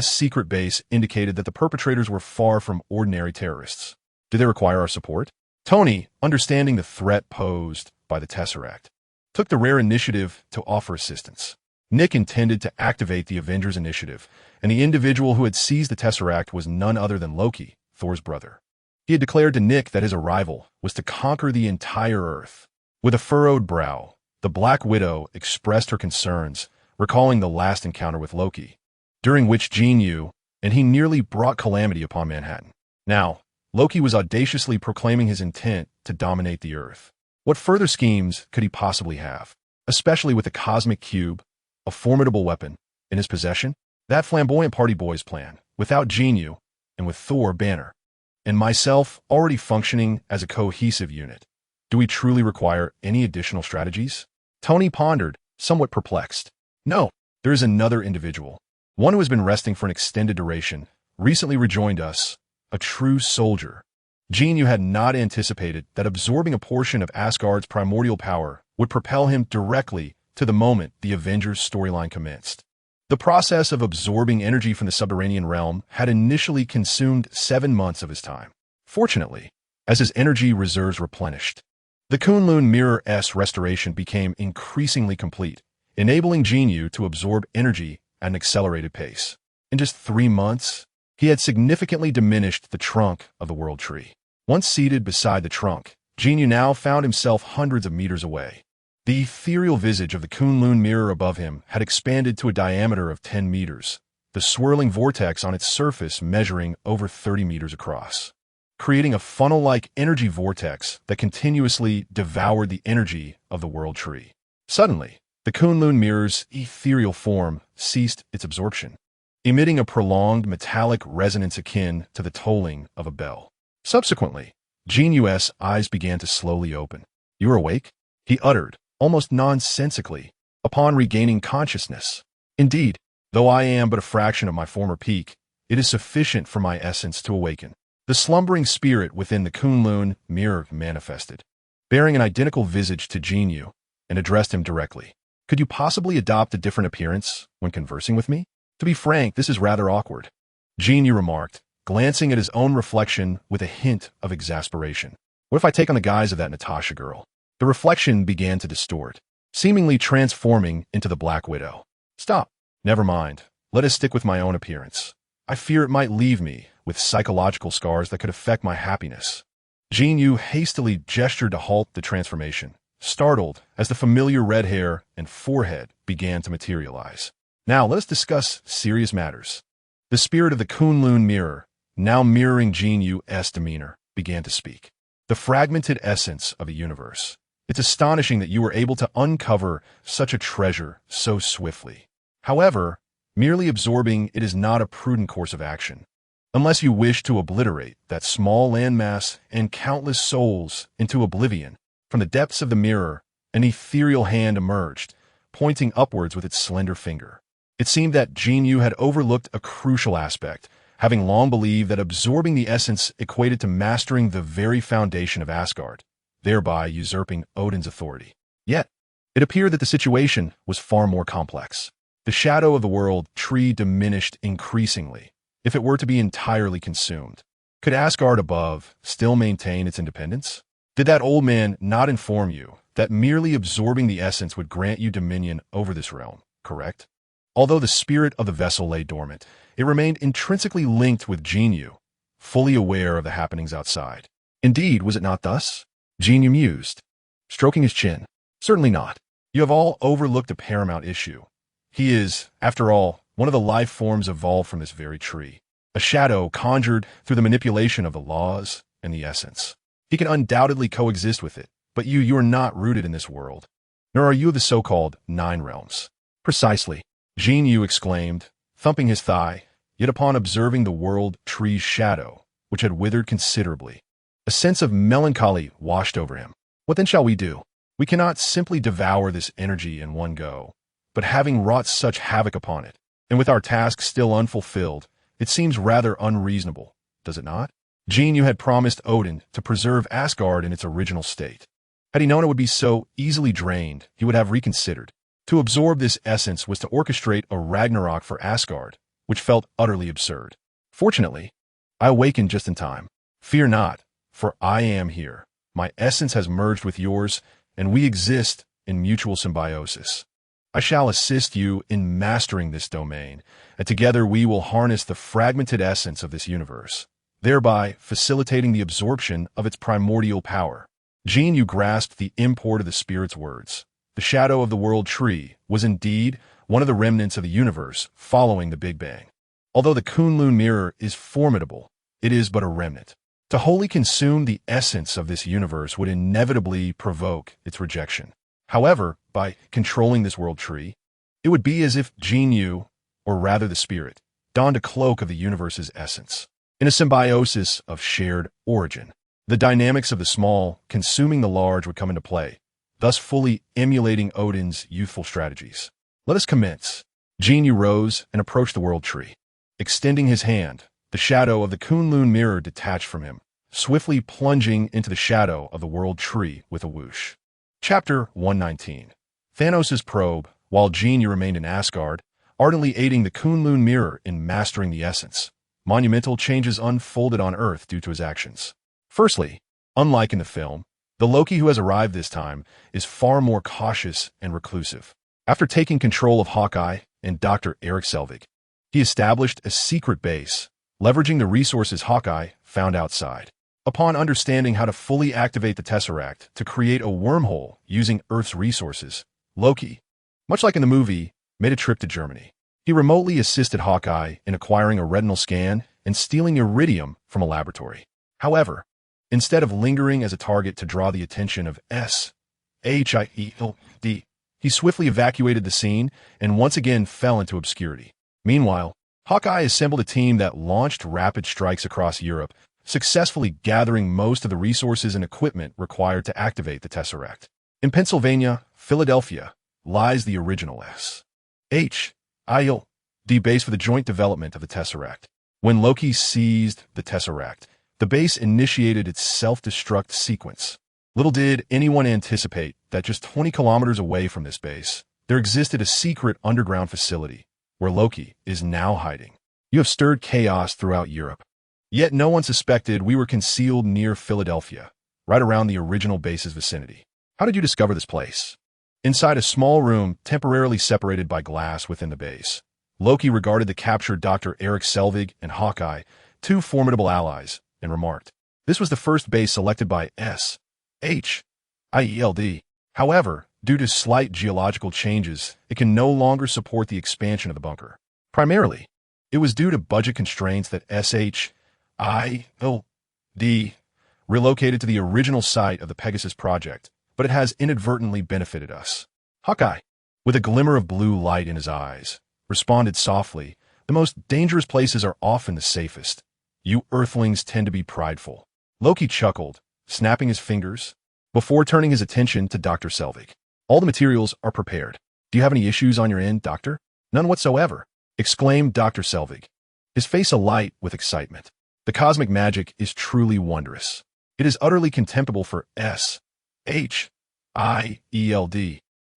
Speaker 1: secret base indicated that the perpetrators were far from ordinary terrorists. Did they require our support? Tony, understanding the threat posed by the Tesseract, took the rare initiative to offer assistance. Nick intended to activate the Avengers Initiative, and the individual who had seized the Tesseract was none other than Loki, Thor's brother. He had declared to Nick that his arrival was to conquer the entire Earth. With a furrowed brow, the Black Widow expressed her concerns, recalling the last encounter with Loki, during which Jin Yu and he nearly brought calamity upon Manhattan. Now, Loki was audaciously proclaiming his intent to dominate the Earth. What further schemes could he possibly have, especially with the Cosmic Cube, a formidable weapon, in his possession? That flamboyant party boy's plan, without Jin Yu and with Thor Banner, and myself already functioning as a cohesive unit. Do we truly require any additional strategies? Tony pondered, somewhat perplexed. No, there is another individual, one who has been resting for an extended duration, recently rejoined us, a true soldier. Jin Yu had not anticipated that absorbing a portion of Asgard's primordial power would propel him directly to the moment the Avengers storyline commenced. The process of absorbing energy from the subterranean realm had initially consumed 7 months of his time. Fortunately, as his energy reserves replenished, the Kunlun Mirror's restoration became increasingly complete, enabling Jin Yu to absorb energy at an accelerated pace. In just 3 months, he had significantly diminished the trunk of the World Tree. Once seated beside the trunk, Jin Yu now found himself hundreds of meters away. The ethereal visage of the Kunlun mirror above him had expanded to a diameter of 10 meters, the swirling vortex on its surface measuring over 30 meters across, creating a funnel-like energy vortex that continuously devoured the energy of the World Tree. Suddenly, the Kunlun mirror's ethereal form ceased its absorption, emitting a prolonged metallic resonance akin to the tolling of a bell. Subsequently, Jin Yu's eyes began to slowly open. "You are awake?" he uttered, almost nonsensically, upon regaining consciousness. "Indeed, though I am but a fraction of my former peak, it is sufficient for my essence to awaken." The slumbering spirit within the Kunlun mirror manifested, bearing an identical visage to Jin Yu, and addressed him directly. "Could you possibly adopt a different appearance when conversing with me? To be frank, this is rather awkward," Jin Yu remarked, glancing at his own reflection with a hint of exasperation. "What if I take on the guise of that Natasha girl?" The reflection began to distort, seemingly transforming into the Black Widow. "Stop. Never mind. Let us stick with my own appearance. I fear it might leave me with psychological scars that could affect my happiness." Jin Yu hastily gestured to halt the transformation, startled as the familiar red hair and forehead began to materialize. "Now let us discuss serious matters." The spirit of the Kunlun mirror, now mirroring Jin Yu's demeanor, began to speak. "The fragmented essence of the universe. It's astonishing that you were able to uncover such a treasure so swiftly. However, merely absorbing it is not a prudent course of action, unless you wish to obliterate that small landmass and countless souls into oblivion." From the depths of the mirror, an ethereal hand emerged, pointing upwards with its slender finger. It seemed that Jin Yu had overlooked a crucial aspect, having long believed that absorbing the essence equated to mastering the very foundation of Asgard, thereby usurping Odin's authority. Yet, it appeared that the situation was far more complex. The shadow of the World Tree diminished increasingly, if it were to be entirely consumed. Could Asgard above still maintain its independence? Did that old man not inform you that merely absorbing the essence would grant you dominion over this realm, correct? Although the spirit of the vessel lay dormant, it remained intrinsically linked with Jin Yu, fully aware of the happenings outside. "Indeed, was it not thus?" Jin Yu mused, stroking his chin. "Certainly not. You have all overlooked a paramount issue. He is, after all, one of the life forms evolved from this very tree, a shadow conjured through the manipulation of the laws and the essence. He can undoubtedly coexist with it, but you are not rooted in this world, nor are you of the so-called 9 realms. "Precisely," Jin Yu exclaimed, thumping his thigh, yet upon observing the World Tree's shadow, which had withered considerably, a sense of melancholy washed over him. "What then shall we do? We cannot simply devour this energy in one go, but having wrought such havoc upon it, and with our task still unfulfilled, it seems rather unreasonable, does it not?" Jin Yu had promised Odin to preserve Asgard in its original state. Had he known it would be so easily drained, he would have reconsidered. To absorb this essence was to orchestrate a Ragnarok for Asgard, which felt utterly absurd. Fortunately, I awakened just in time. "Fear not, for I am here. My essence has merged with yours, and we exist in mutual symbiosis. I shall assist you in mastering this domain, and together we will harness the fragmented essence of this universe, thereby facilitating the absorption of its primordial power. Jin Yu grasped the import of the spirit's words. The shadow of the world tree was indeed one of the remnants of the universe following the Big Bang. Although the Kunlun mirror is formidable, it is but a remnant. To wholly consume the essence of this universe would inevitably provoke its rejection. However, by controlling this world tree, it would be as if Jin Yu, or rather the spirit, donned a cloak of the universe's essence. In a symbiosis of shared origin, the dynamics of the small consuming the large would come into play, thus fully emulating Odin's youthful strategies. Let us commence. Jin Yu rose and approached the world tree. Extending his hand, the shadow of the Kunlun mirror detached from him, swiftly plunging into the shadow of the world tree with a whoosh. Chapter 119. Thanos' probe, while Jin Yu remained in Asgard, ardently aiding the Kunlun mirror in mastering the essence. Monumental changes unfolded on Earth due to his actions. Firstly, unlike in the film, the Loki who has arrived this time is far more cautious and reclusive. After taking control of Hawkeye and Dr. Erik Selvig, he established a secret base, leveraging the resources Hawkeye found outside. Upon understanding how to fully activate the Tesseract to create a wormhole using Earth's resources, Loki, much like in the movie, made a trip to Germany. He remotely assisted Hawkeye in acquiring a retinal scan and stealing iridium from a laboratory. However, instead of lingering as a target to draw the attention of SHIELD, he swiftly evacuated the scene and once again fell into obscurity. Meanwhile, Hawkeye assembled a team that launched rapid strikes across Europe, successfully gathering most of the resources and equipment required to activate the Tesseract. In Pennsylvania, Philadelphia, lies the original SHIELD base for the joint development of the Tesseract. When Loki seized the Tesseract, the base initiated its self-destruct sequence. Little did anyone anticipate that just 20 kilometers away from this base, there existed a secret underground facility where Loki is now hiding. You have stirred chaos throughout Europe. Yet no one suspected we were concealed near Philadelphia, right around the original base's vicinity. How did you discover this place? Inside a small room temporarily separated by glass within the base, Loki regarded the captured Dr. Erik Selvig and Hawkeye, two formidable allies, and remarked, "This was the first base selected by SHIELD. However, due to slight geological changes, it can no longer support the expansion of the bunker. Primarily, it was due to budget constraints that SHIELD relocated to the original site of the Pegasus project, but it has inadvertently benefited us." Hawkeye, with a glimmer of blue light in his eyes, responded softly, "The most dangerous places are often the safest. You Earthlings tend to be prideful." Loki chuckled, snapping his fingers, before turning his attention to Dr. Selvig. "All the materials are prepared. Do you have any issues on your end, Doctor?" "None whatsoever," exclaimed Dr. Selvig, his face alight with excitement. "The cosmic magic is truly wondrous. It is utterly contemptible for SHIELD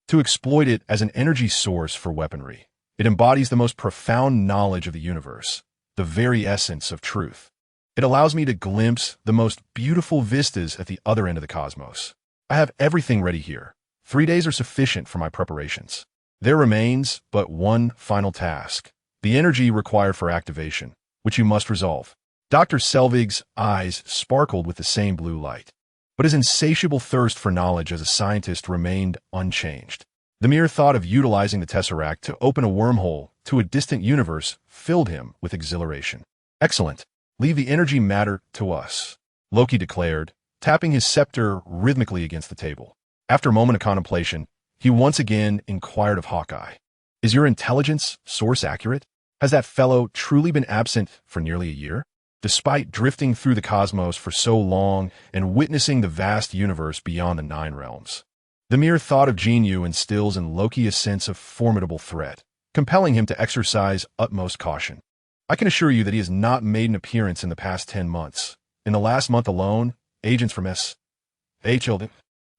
Speaker 1: to exploit it as an energy source for weaponry. It embodies the most profound knowledge of the universe, the very essence of truth. It allows me to glimpse the most beautiful vistas at the other end of the cosmos. I have everything ready here. 3 days are sufficient for my preparations. There remains but one final task, the energy required for activation, which you must resolve." Dr. Selvig's eyes sparkled with the same blue light, but his insatiable thirst for knowledge as a scientist remained unchanged. The mere thought of utilizing the Tesseract to open a wormhole to a distant universe filled him with exhilaration. "Excellent. Leave the energy matter to us," Loki declared, tapping his scepter rhythmically against the table. After a moment of contemplation, he once again inquired of Hawkeye, "Is your intelligence source accurate? Has that fellow truly been absent for nearly a year? Despite drifting through the cosmos for so long and witnessing the vast universe beyond the 9 realms. The mere thought of Jin Yu instills in Loki a sense of formidable threat, compelling him to exercise utmost caution. I can assure you that he has not made an appearance in the past 10 months. In the last month alone, agents from SHIELD,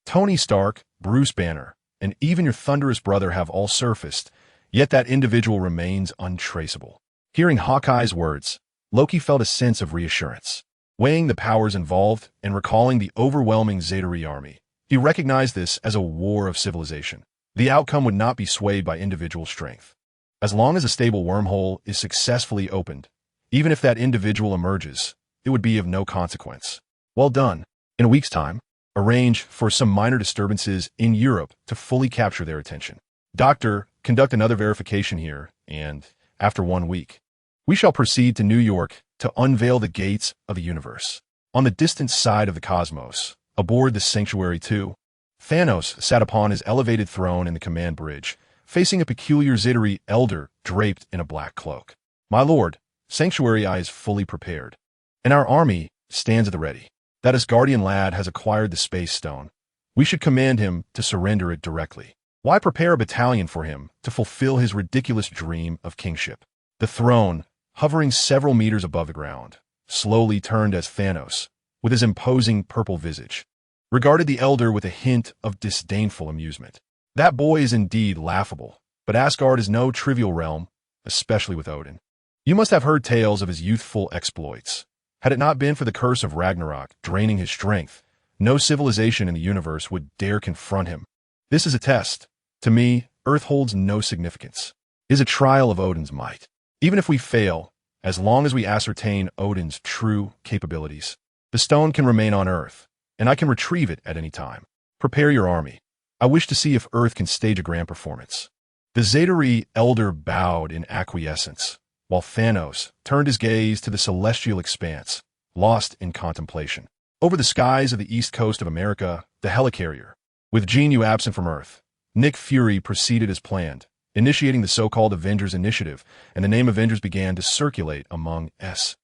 Speaker 1: Tony Stark, Bruce Banner, and even your thunderous brother have all surfaced, yet that individual remains untraceable." Hearing Hawkeye's words, Loki felt a sense of reassurance. Weighing the powers involved and recalling the overwhelming Zeta army, he recognized this as a war of civilization. The outcome would not be swayed by individual strength. As long as a stable wormhole is successfully opened, even if that individual emerges, it would be of no consequence. Well done. In a week's time, arrange for some minor disturbances in Europe to fully capture their attention. Doctor, conduct another verification here, and, after 1 week, we shall proceed to New York to unveil the gates of the universe. On the distant side of the cosmos, aboard the Sanctuary 2, Thanos sat upon his elevated throne in the command bridge, facing a peculiar Zittery elder draped in a black cloak. My lord, Sanctuary I is fully prepared, and our army stands at the ready. That Asgardian lad has acquired the Space Stone. We should command him to surrender it directly. Why prepare a battalion for him to fulfill his ridiculous dream of kingship? The throne, hovering several meters above the ground, slowly turned as Thanos, with his imposing purple visage, regarded the elder with a hint of disdainful amusement. That boy is indeed laughable, but Asgard is no trivial realm, especially with Odin. You must have heard tales of his youthful exploits. Had it not been for the curse of Ragnarok draining his strength, no civilization in the universe would dare confront him. This is a test. To me, Earth holds no significance. It is a trial of Odin's might. Even if we fail, as long as we ascertain Odin's true capabilities, the stone can remain on Earth, and I can retrieve it at any time. Prepare your army. I wish to see if Earth can stage a grand performance. The Zittery elder bowed in acquiescence, while Thanos turned his gaze to the celestial expanse, lost in contemplation. Over the skies of the east coast of America, the helicarrier, with Jin Yu absent from Earth, Nick Fury proceeded as planned, initiating the so-called Avengers Initiative, and the name Avengers began to circulate among S.H.I.L.D.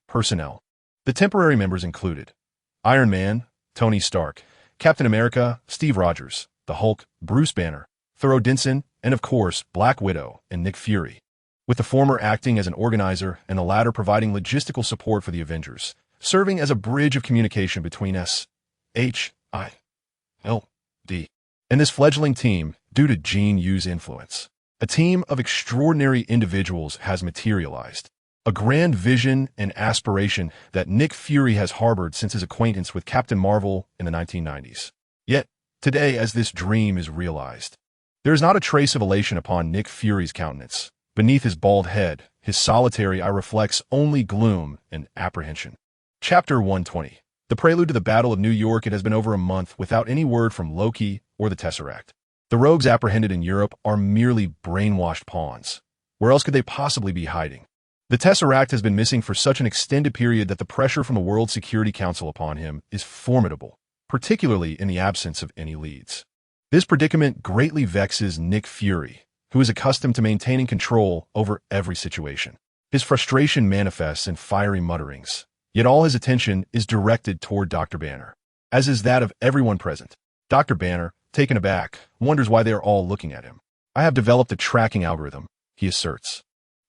Speaker 1: personnel. The temporary members included Iron Man, Tony Stark, Captain America, Steve Rogers, the Hulk, Bruce Banner, Thor Odinson, and of course, Black Widow and Nick Fury, with the former acting as an organizer and the latter providing logistical support for the Avengers, serving as a bridge of communication between S.H.I.L.D. and this fledgling team due to Jin Yu's influence. A team of extraordinary individuals has materialized, a grand vision and aspiration that Nick Fury has harbored since his acquaintance with Captain Marvel in the 1990s. Yet, today as this dream is realized, there is not a trace of elation upon Nick Fury's countenance. Beneath his bald head, his solitary eye reflects only gloom and apprehension. Chapter 120. The prelude to the Battle of New York. It has been over a month without any word from Loki or the Tesseract. The rogues apprehended in Europe are merely brainwashed pawns. Where else could they possibly be hiding? The Tesseract has been missing for such an extended period that the pressure from the World Security Council upon him is formidable, particularly in the absence of any leads. This predicament greatly vexes Nick Fury, who is accustomed to maintaining control over every situation. His frustration manifests in fiery mutterings, yet all his attention is directed toward Dr. Banner, as is that of everyone present. Dr. Banner, taken aback, wonders why they are all looking at him. I have developed a tracking algorithm, he asserts.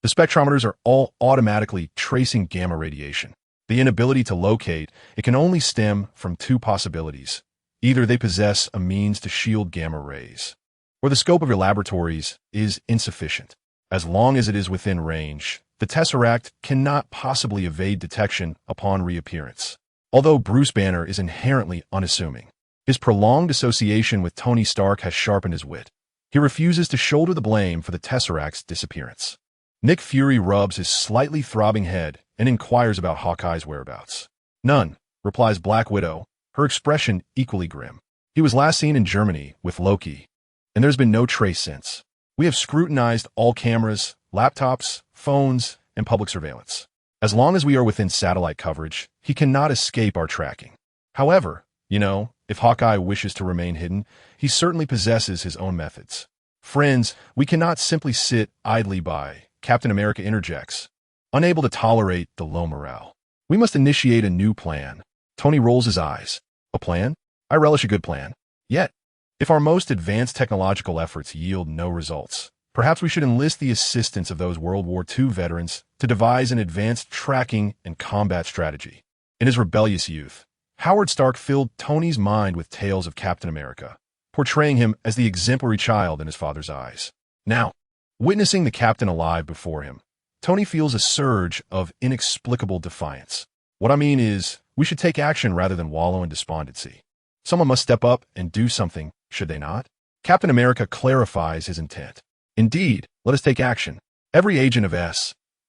Speaker 1: The spectrometers are all automatically tracing gamma radiation. The inability to locate it can only stem from two possibilities. Either they possess a means to shield gamma rays, or the scope of your laboratories is insufficient. As long as it is within range, the Tesseract cannot possibly evade detection upon reappearance. Although Bruce Banner is inherently unassuming, his prolonged association with Tony Stark has sharpened his wit. He refuses to shoulder the blame for the Tesseract's disappearance. Nick Fury rubs his slightly throbbing head and inquires about Hawkeye's whereabouts. None, replies Black Widow, her expression equally grim. He was last seen in Germany with Loki, and there's been no trace since. We have scrutinized all cameras, laptops, phones, and public surveillance. As long as we are within satellite coverage, he cannot escape our tracking. However, if Hawkeye wishes to remain hidden, he certainly possesses his own methods. Friends, we cannot simply sit idly by, Captain America interjects, unable to tolerate the low morale. We must initiate a new plan. Tony rolls his eyes. A plan? I relish a good plan. Yet, if our most advanced technological efforts yield no results, perhaps we should enlist the assistance of those World War II veterans to devise an advanced tracking and combat strategy. In his rebellious youth, Howard Stark filled Tony's mind with tales of Captain America, portraying him as the exemplary child in his father's eyes. Now, witnessing the captain alive before him, Tony feels a surge of inexplicable defiance. What I mean is, we should take action rather than wallow in despondency. Someone must step up and do something, should they not? Captain America clarifies his intent. Indeed, let us take action. Every agent of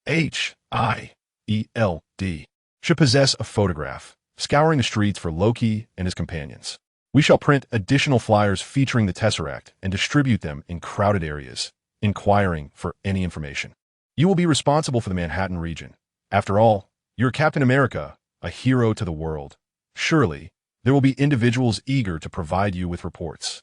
Speaker 1: SHIELD should possess a photograph, scouring the streets for Loki and his companions. We shall print additional flyers featuring the Tesseract and distribute them in crowded areas, inquiring for any information. You will be responsible for the Manhattan region. After all, you're Captain America, a hero to the world. Surely, there will be individuals eager to provide you with reports.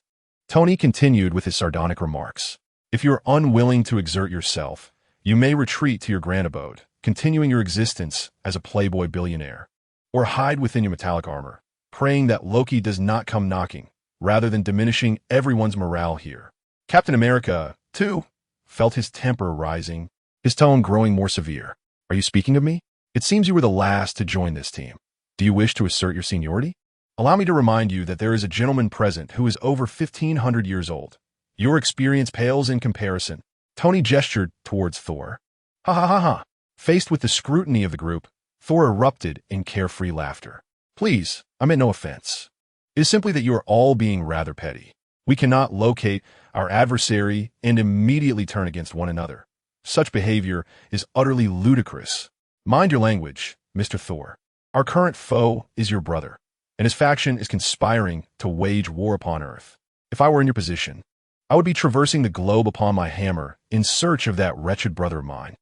Speaker 1: Tony continued with his sardonic remarks. If you're unwilling to exert yourself, you may retreat to your grand abode, continuing your existence as a playboy billionaire, or hide within your metallic armor, praying that Loki does not come knocking, rather than diminishing everyone's morale here. Captain America, too, felt his temper rising, his tone growing more severe. Are you speaking of me? It seems you were the last to join this team. Do you wish to assert your seniority? Allow me to remind you that there is a gentleman present who is over 1,500 years old. Your experience pales in comparison. Tony gestured towards Thor. Ha ha ha ha. Faced with the scrutiny of the group, Thor erupted in carefree laughter. Please, I meant no offense. It is simply that you are all being rather petty. We cannot locate our adversary and immediately turn against one another. Such behavior is utterly ludicrous. Mind your language, Mr. Thor. Our current foe is your brother, and his faction is conspiring to wage war upon Earth. If I were in your position, I would be traversing the globe upon my hammer in search of that wretched brother of mine,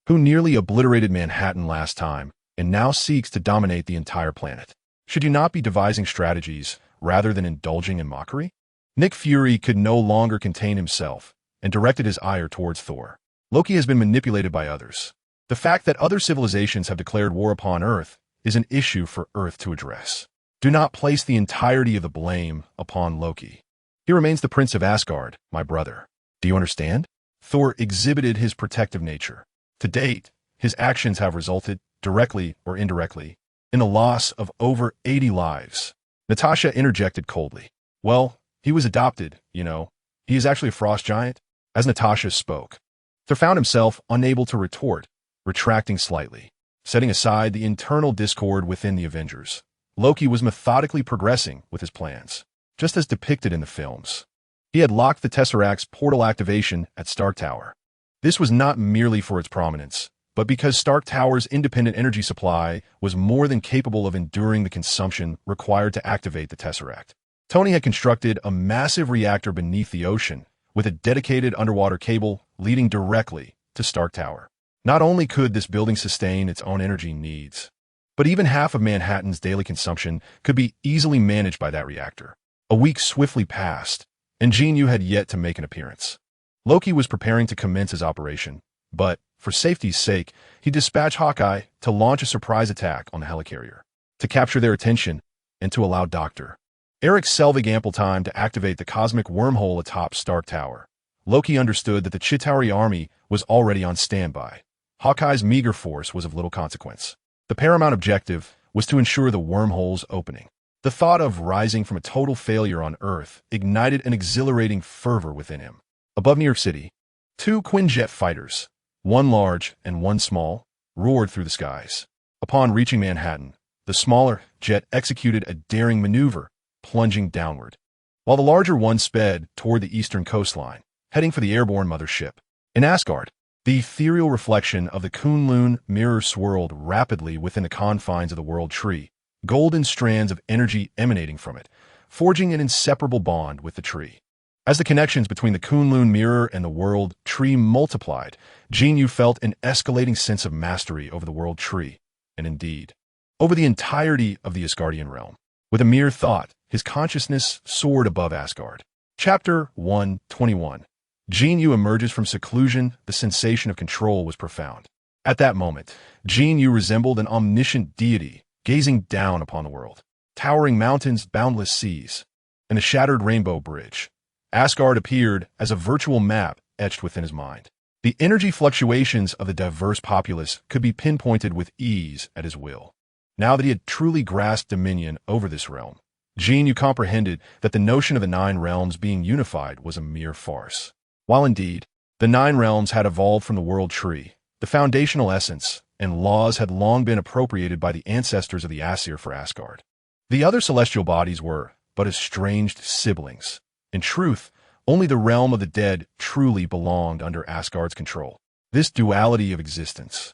Speaker 1: who nearly obliterated Manhattan last time and now seeks to dominate the entire planet. Should you not be devising strategies rather than indulging in mockery? Nick Fury could no longer contain himself and directed his ire towards Thor. Loki has been manipulated by others. The fact that other civilizations have declared war upon Earth is an issue for Earth to address. Do not place the entirety of the blame upon Loki. He remains the Prince of Asgard, my brother. Do you understand? Thor exhibited his protective nature. To date, his actions have resulted, directly or indirectly, in the loss of over 80 lives. Natasha interjected coldly. Well, he was adopted, you know. He is actually a frost giant. As Natasha spoke, Thor found himself unable to retort, retracting slightly. Setting aside the internal discord within the Avengers, Loki was methodically progressing with his plans, just as depicted in the films. He had locked the Tesseract's portal activation at Stark Tower. This was not merely for its prominence, but because Stark Tower's independent energy supply was more than capable of enduring the consumption required to activate the Tesseract. Tony had constructed a massive reactor beneath the ocean, with a dedicated underwater cable leading directly to Stark Tower. Not only could this building sustain its own energy needs, but even half of Manhattan's daily consumption could be easily managed by that reactor. A week swiftly passed, and Jin Yu had yet to make an appearance. Loki was preparing to commence his operation, but, for safety's sake, he dispatched Hawkeye to launch a surprise attack on the helicarrier, to capture their attention and to allow Dr. Eric Selvig ample time to activate the cosmic wormhole atop Stark Tower. Loki understood that the Chitauri army was already on standby. Hawkeye's meager force was of little consequence. The paramount objective was to ensure the wormhole's opening. The thought of rising from a total failure on Earth ignited an exhilarating fervor within him. Above New York City, two Quinjet fighters, one large and one small, roared through the skies. Upon reaching Manhattan, the smaller jet executed a daring maneuver, plunging downward, while the larger one sped toward the eastern coastline, heading for the airborne mothership. In Asgard, the ethereal reflection of the Kunlun mirror swirled rapidly within the confines of the World Tree, golden strands of energy emanating from it, forging an inseparable bond with the tree. As the connections between the Kunlun mirror and the World Tree multiplied, Jin Yu felt an escalating sense of mastery over the World Tree, and indeed, over the entirety of the Asgardian realm. With a mere thought, his consciousness soared above Asgard. Chapter 121. Jin Yu emerges from seclusion. The sensation of control was profound. At that moment, Jin Yu resembled an omniscient deity, gazing down upon the world. Towering mountains, boundless seas, and a shattered rainbow bridge. Asgard appeared as a virtual map etched within his mind. The energy fluctuations of the diverse populace could be pinpointed with ease at his will. Now that he had truly grasped dominion over this realm, Jin Yu comprehended that the notion of the 9 realms being unified was a mere farce. While indeed, the 9 realms had evolved from the World Tree, the foundational essence and laws had long been appropriated by the ancestors of the Aesir for Asgard. The other celestial bodies were, but estranged siblings. In truth, only the realm of the dead truly belonged under Asgard's control. This duality of existence,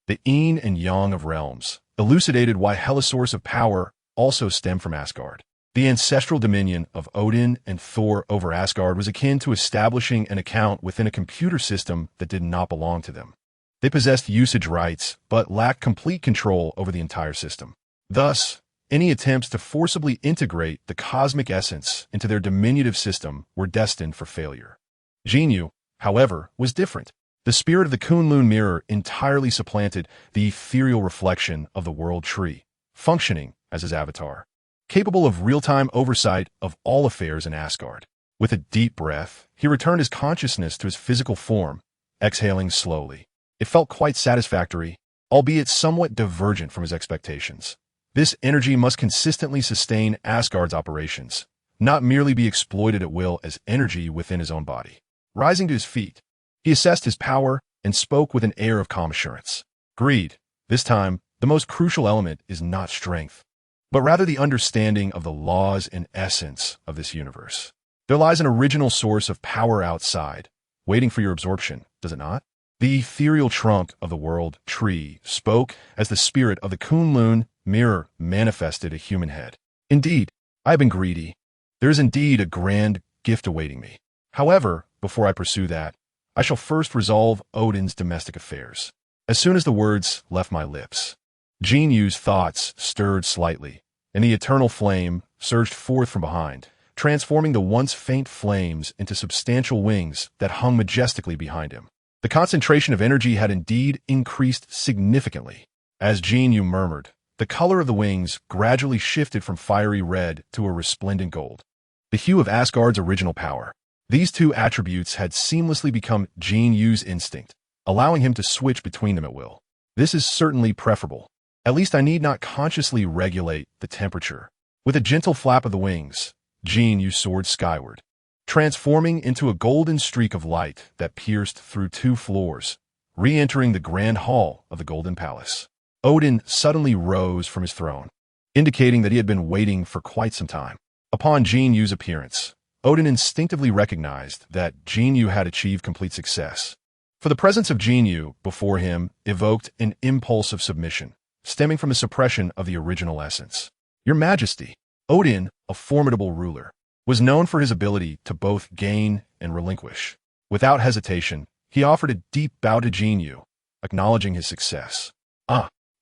Speaker 1: the yin and yang of realms, elucidated why Hela's source of power also stemmed from Asgard. The ancestral dominion of Odin and Thor over Asgard was akin to establishing an account within a computer system that did not belong to them. They possessed usage rights, but lacked complete control over the entire system. Thus, any attempts to forcibly integrate the cosmic essence into their diminutive system were destined for failure. Jin Yu, however, was different. The spirit of the Kunlun mirror entirely supplanted the ethereal reflection of the world tree, functioning as his avatar, capable of real-time oversight of all affairs in Asgard. With a deep breath, he returned his consciousness to his physical form, exhaling slowly. It felt quite satisfactory, albeit somewhat divergent from his expectations. This energy must consistently sustain Asgard's operations, not merely be exploited at will as energy within his own body. Rising to his feet, he assessed his power and spoke with an air of calm assurance. Greed. This time, the most crucial element is not strength, but rather the understanding of the laws and essence of this universe. There lies an original source of power outside, waiting for your absorption, does it not? The ethereal trunk of the world tree spoke as the spirit of the Kunlun mirror manifested a human head. Indeed, I have been greedy. There is indeed a grand gift awaiting me. However, before I pursue that, I shall first resolve Odin's domestic affairs. As soon as the words left my lips, Jin Yu's thoughts stirred slightly, and the eternal flame surged forth from behind, transforming the once faint flames into substantial wings that hung majestically behind him. The concentration of energy had indeed increased significantly. As Jin Yu murmured, the color of the wings gradually shifted from fiery red to a resplendent gold, the hue of Asgard's original power. These two attributes had seamlessly become Jin Yu's instinct, allowing him to switch between them at will. This is certainly preferable. At least I need not consciously regulate the temperature. With a gentle flap of the wings, Jin Yu soared skyward, transforming into a golden streak of light that pierced through 2 floors, re-entering the grand hall of the Golden Palace. Odin suddenly rose from his throne, indicating that he had been waiting for quite some time. Upon Jin Yu's appearance, Odin instinctively recognized that Jin Yu had achieved complete success. For the presence of Jin Yu before him evoked an impulse of submission, stemming from the suppression of the original essence. Your Majesty, Odin, a formidable ruler, was known for his ability to both gain and relinquish. Without hesitation, he offered a deep bow to Jin Yu, acknowledging his success.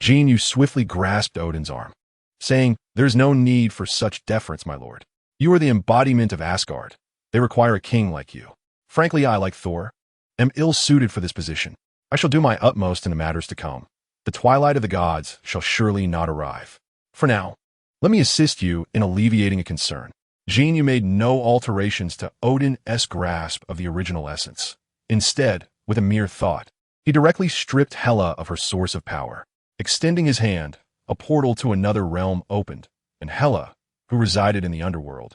Speaker 1: Jin Yu swiftly grasped Odin's arm, saying, "There's no need for such deference, my lord. You are the embodiment of Asgard. They require a king like you. Frankly, I, like Thor, am ill-suited for this position. I shall do my utmost in the matters to come. The twilight of the gods shall surely not arrive. For now, let me assist you in alleviating a concern." Jin Yu made no alterations to Odin's grasp of the original essence. Instead, with a mere thought, he directly stripped Hela of her source of power. Extending his hand, a portal to another realm opened, and Hela, who resided in the underworld,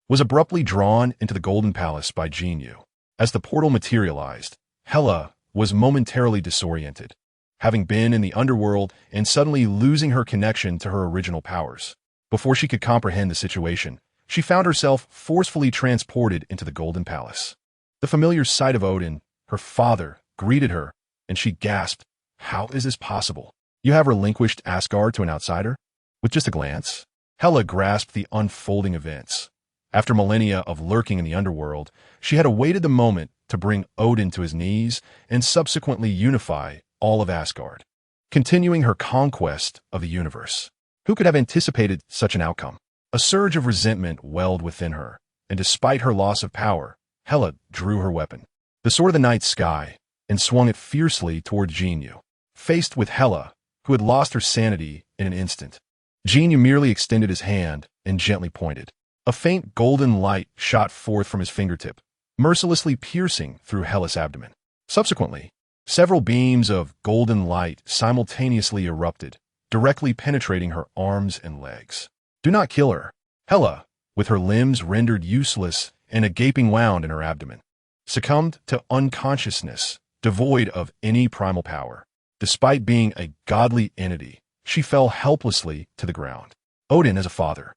Speaker 1: was abruptly drawn into the Golden Palace by Jin Yu. As the portal materialized, Hela was momentarily disoriented, having been in the underworld and suddenly losing her connection to her original powers. Before she could comprehend the situation, she found herself forcefully transported into the Golden Palace. The familiar sight of Odin, her father, greeted her, and she gasped, "How is this possible? You have relinquished Asgard to an outsider?" With just a glance, Hela grasped the unfolding events. After millennia of lurking in the underworld, she had awaited the moment to bring Odin to his knees and subsequently unify all of Asgard, continuing her conquest of the universe. Who could have anticipated such an outcome? A surge of resentment welled within her, and despite her loss of power, Hela drew her weapon, the sword of the night sky, and swung it fiercely toward Jin Yu. Faced with Hela, who had lost her sanity in an instant, Jin Yu merely extended his hand and gently pointed. A faint golden light shot forth from his fingertip, mercilessly piercing through Hela's abdomen. Subsequently, several beams of golden light simultaneously erupted, directly penetrating her arms and legs. Do not kill her. Hela, with her limbs rendered useless and a gaping wound in her abdomen, succumbed to unconsciousness, devoid of any primal power. Despite being a godly entity, she fell helplessly to the ground. Odin, as a father,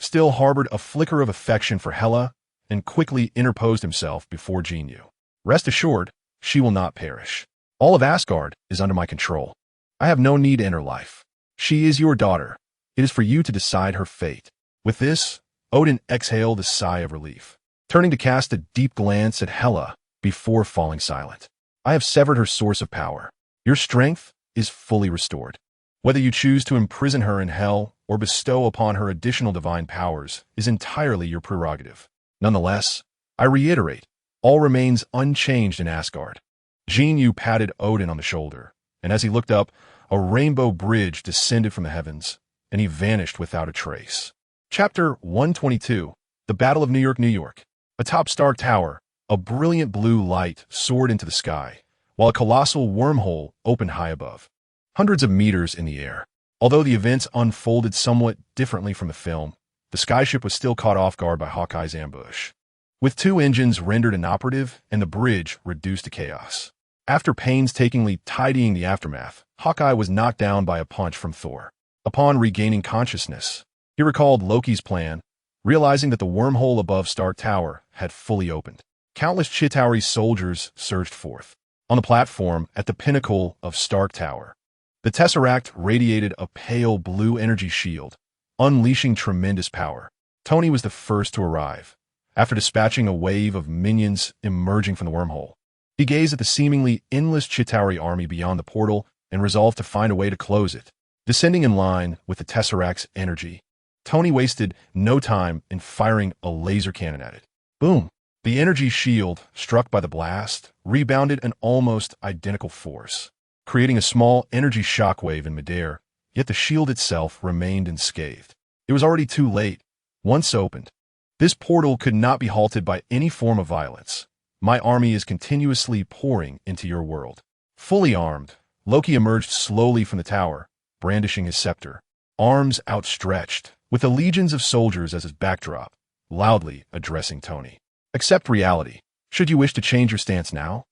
Speaker 1: still harbored a flicker of affection for Hela and quickly interposed himself before Jin Yu. Rest assured, she will not perish. All of Asgard is under my control. I have no need in her life. She is your daughter. It is for you to decide her fate. With this, Odin exhaled a sigh of relief, turning to cast a deep glance at Hela before falling silent. I have severed her source of power. Your strength is fully restored. Whether you choose to imprison her in hell or bestow upon her additional divine powers is entirely your prerogative. Nonetheless, I reiterate, all remains unchanged in Asgard. Jin Yu patted Odin on the shoulder, and as he looked up, a rainbow bridge descended from the heavens, and he vanished without a trace. Chapter 122, The Battle of New York, New York. Atop Stark Tower, a brilliant blue light soared into the sky, while a colossal wormhole opened high above, hundreds of meters in the air. Although the events unfolded somewhat differently from the film, the skyship was still caught off guard by Hawkeye's ambush, with 2 engines rendered inoperative and the bridge reduced to chaos. After painstakingly tidying the aftermath, Hawkeye was knocked down by a punch from Thor. Upon regaining consciousness, he recalled Loki's plan, realizing that the wormhole above Stark Tower had fully opened. Countless Chitauri soldiers surged forth. On the platform at the pinnacle of Stark Tower, the Tesseract radiated a pale blue energy shield, unleashing tremendous power. Tony was the first to arrive, after dispatching a wave of minions emerging from the wormhole. He gazed at the seemingly endless Chitauri army beyond the portal and resolved to find a way to close it. Descending in line with the Tesseract's energy, Tony wasted no time in firing a laser cannon at it. Boom! The energy shield, struck by the blast, rebounded an almost identical force, creating a small energy shockwave in midair, yet the shield itself remained unscathed. It was already too late. Once opened, this portal could not be halted by any form of violence. My army is continuously pouring into your world. Fully armed, Loki emerged slowly from the tower, brandishing his scepter, arms outstretched, with the legions of soldiers as his backdrop, loudly addressing Tony. Accept reality. Should you wish to change your stance now,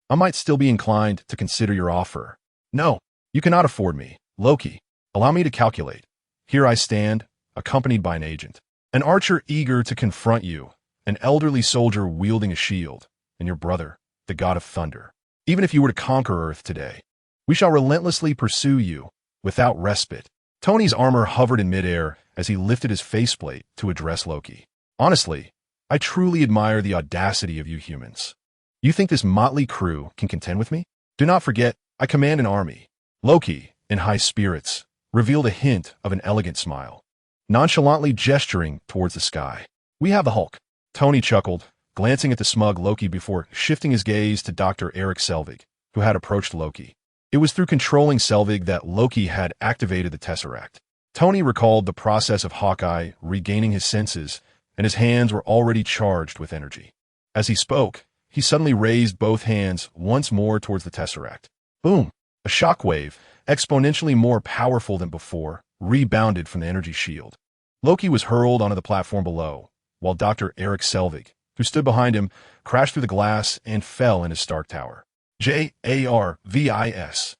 Speaker 1: I might still be inclined to consider your offer. No, you cannot afford me. Loki, allow me to calculate. Here I stand, accompanied by an agent, an archer eager to confront you, an elderly soldier wielding a shield, and your brother, the god of thunder. Even if you were to conquer Earth today, we shall relentlessly pursue you, without respite. Tony's armor hovered in midair as he lifted his faceplate to address Loki. Honestly, I truly admire the audacity of you humans. You think this motley crew can contend with me? Do not forget, I command an army. Loki, in high spirits, revealed a hint of an elegant smile, nonchalantly gesturing towards the sky. We have the Hulk. Tony chuckled, glancing at the smug Loki before shifting his gaze to Dr. Eric Selvig, who had approached Loki. It was through controlling Selvig that Loki had activated the Tesseract. Tony recalled the process of Hawkeye regaining his senses, and his hands were already charged with energy. As he spoke, he suddenly raised both hands once more towards the Tesseract. Boom! A shockwave, exponentially more powerful than before, rebounded from the energy shield. Loki was hurled onto the platform below, while Dr. Eric Selvig, who stood behind him, crashed through the glass and fell in his Stark Tower. Jarvis.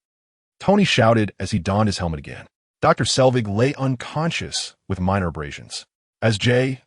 Speaker 1: Tony shouted as he donned his helmet again. Dr. Selvig lay unconscious with minor abrasions. As Jarvis's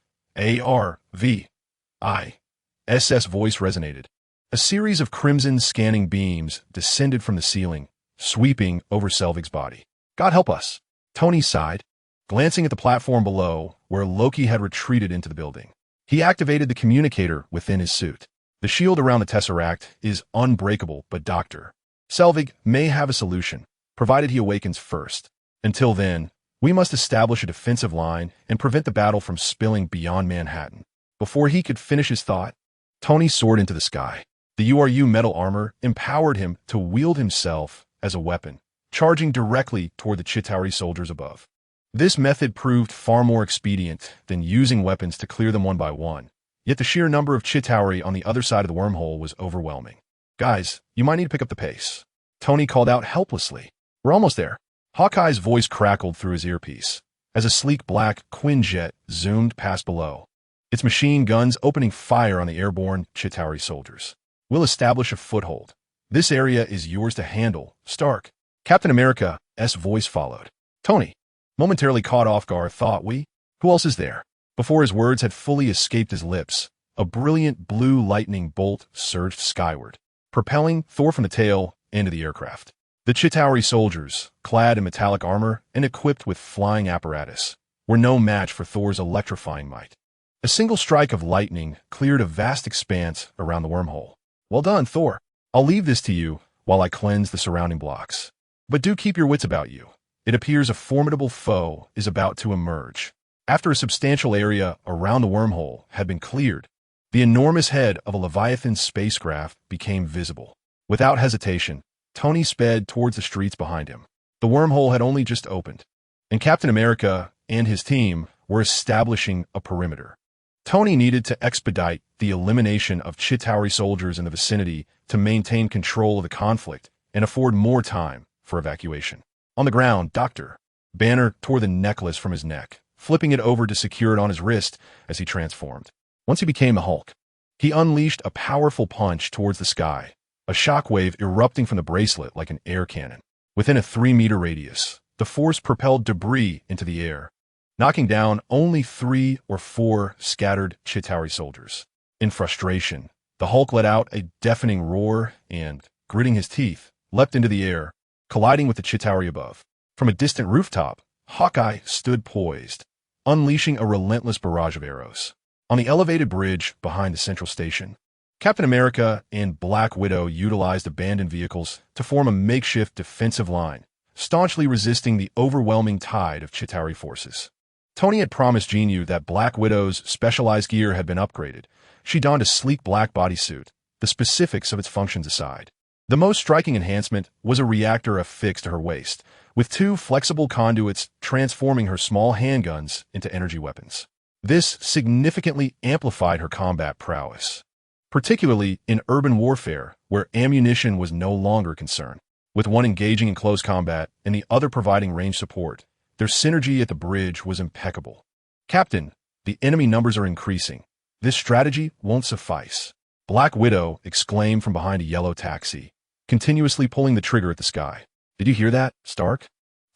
Speaker 1: voice resonated, a series of crimson scanning beams descended from the ceiling, sweeping over Selvig's body. God help us, Tony sighed, glancing at the platform below where Loki had retreated into the building. He activated the communicator within his suit. The shield around the Tesseract is unbreakable, but Dr. Selvig may have a solution, provided he awakens first. Until then, we must establish a defensive line and prevent the battle from spilling beyond Manhattan. Before he could finish his thought, Tony soared into the sky. The URU metal armor empowered him to wield himself as a weapon, charging directly toward the Chitauri soldiers above. This method proved far more expedient than using weapons to clear them one by one, yet the sheer number of Chitauri on the other side of the wormhole was overwhelming. Guys, you might need to pick up the pace, Tony called out helplessly. We're almost there. Hawkeye's voice crackled through his earpiece as a sleek black Quinjet zoomed past below, its machine guns opening fire on the airborne Chitauri soldiers. We'll establish a foothold. This area is yours to handle, Stark. Captain America's voice followed. Tony, momentarily caught off guard, thought we? Who else is there? Before his words had fully escaped his lips, a brilliant blue lightning bolt surged skyward, propelling Thor from the tail into the aircraft. The Chitauri soldiers, clad in metallic armor and equipped with flying apparatus, were no match for Thor's electrifying might. A single strike of lightning cleared a vast expanse around the wormhole. Well done, Thor. I'll leave this to you while I cleanse the surrounding blocks. But do keep your wits about you. It appears a formidable foe is about to emerge. After a substantial area around the wormhole had been cleared, the enormous head of a Leviathan spacecraft became visible. Without hesitation, Tony sped towards the streets behind him. The wormhole had only just opened, and Captain America and his team were establishing a perimeter. Tony needed to expedite the elimination of Chitauri soldiers in the vicinity to maintain control of the conflict and afford more time for evacuation. On the ground, Dr. Banner tore the necklace from his neck, flipping it over to secure it on his wrist as he transformed. Once he became the Hulk, he unleashed a powerful punch towards the sky, a shockwave erupting from the bracelet like an air cannon. Within a 3-meter radius, the force propelled debris into the air, knocking down only 3 or 4 scattered Chitauri soldiers. In frustration, the Hulk let out a deafening roar and, gritting his teeth, leapt into the air, colliding with the Chitauri above. From a distant rooftop, Hawkeye stood poised, unleashing a relentless barrage of arrows. On the elevated bridge behind the central station, Captain America and Black Widow utilized abandoned vehicles to form a makeshift defensive line, staunchly resisting the overwhelming tide of Chitauri forces. Tony had promised Jin Yu that Black Widow's specialized gear had been upgraded. She donned a sleek black bodysuit, the specifics of its functions aside. The most striking enhancement was a reactor affixed to her waist, with 2 flexible conduits transforming her small handguns into energy weapons. This significantly amplified her combat prowess, particularly in urban warfare, where ammunition was no longer a concern. With one engaging in close combat and the other providing range support, their synergy at the bridge was impeccable. Captain, the enemy numbers are increasing. This strategy won't suffice. Black Widow exclaimed from behind a yellow taxi, continuously pulling the trigger at the sky. Did you hear that, Stark?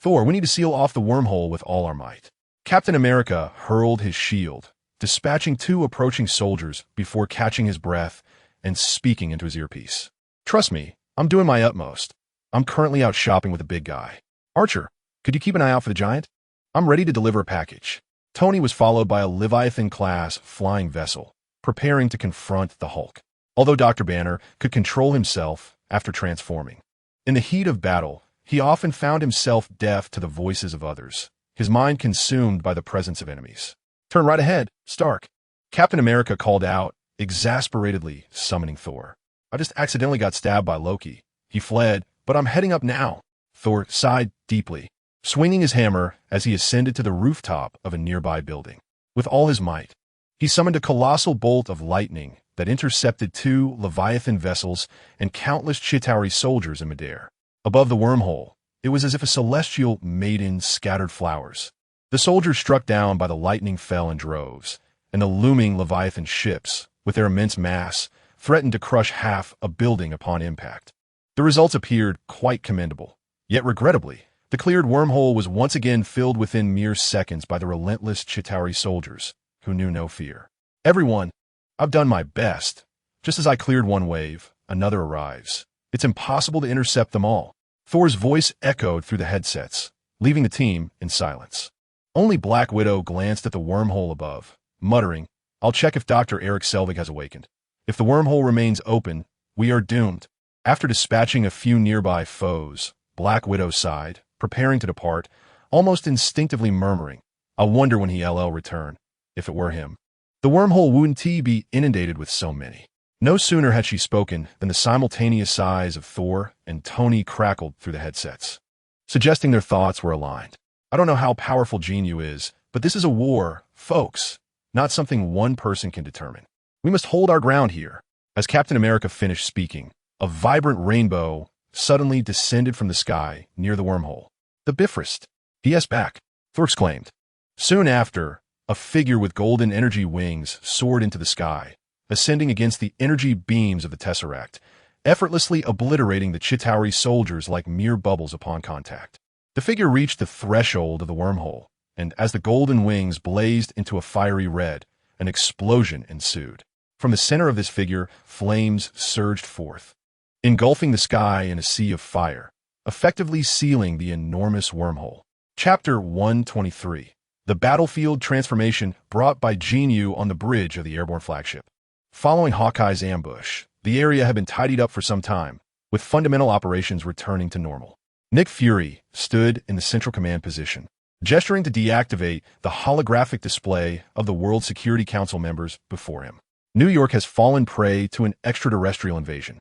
Speaker 1: Thor, we need to seal off the wormhole with all our might. Captain America hurled his shield, dispatching 2 approaching soldiers before catching his breath and speaking into his earpiece. Trust me, I'm doing my utmost. I'm currently out shopping with a big guy. Archer, could you keep an eye out for the giant? I'm ready to deliver a package. Tony was followed by a Leviathan-class flying vessel, preparing to confront the Hulk, although Dr. Banner could control himself after transforming. In the heat of battle, he often found himself deaf to the voices of others, his mind consumed by the presence of enemies. Turn right ahead, Stark. Captain America called out, exasperatedly summoning Thor. I just accidentally got stabbed by Loki. He fled, but I'm heading up now. Thor sighed deeply, swinging his hammer as he ascended to the rooftop of a nearby building. With all his might, he summoned a colossal bolt of lightning that intercepted 2 Leviathan vessels and countless Chitauri soldiers in midair. Above the wormhole, it was as if a celestial maiden scattered flowers. The soldiers struck down by the lightning fell in droves, and the looming Leviathan ships, with their immense mass, threatened to crush half a building upon impact. The results appeared quite commendable. Yet regrettably, the cleared wormhole was once again filled within mere seconds by the relentless Chitauri soldiers, who knew no fear. Everyone, I've done my best. Just as I cleared one wave, another arrives. It's impossible to intercept them all. Thor's voice echoed through the headsets, leaving the team in silence. Only Black Widow glanced at the wormhole above, muttering, I'll check if Dr. Eric Selvig has awakened. If the wormhole remains open, we are doomed. After dispatching a few nearby foes, Black Widow sighed, preparing to depart, almost instinctively murmuring, I wonder when he'll return, if it were him. The wormhole wouldn't be inundated with so many. No sooner had she spoken than the simultaneous sighs of Thor and Tony crackled through the headsets, suggesting their thoughts were aligned. I don't know how powerful Jin Yu is, but this is a war, folks, not something one person can determine. We must hold our ground here. As Captain America finished speaking, a vibrant rainbow suddenly descended from the sky near the wormhole. The Bifrost. He back, Thor exclaimed. Soon after, a figure with golden energy wings soared into the sky, ascending against the energy beams of the Tesseract, effortlessly obliterating the Chitauri soldiers like mere bubbles upon contact. The figure reached the threshold of the wormhole, and as the golden wings blazed into a fiery red, an explosion ensued. From the center of this figure, flames surged forth, engulfing the sky in a sea of fire, effectively sealing the enormous wormhole. Chapter 123. The battlefield transformation brought by Jin Yu on the bridge of the airborne flagship. Following Hawkeye's ambush, the area had been tidied up for some time, with fundamental operations returning to normal. Nick Fury stood in the central command position, gesturing to deactivate the holographic display of the World Security Council members before him. New York has fallen prey to an extraterrestrial invasion,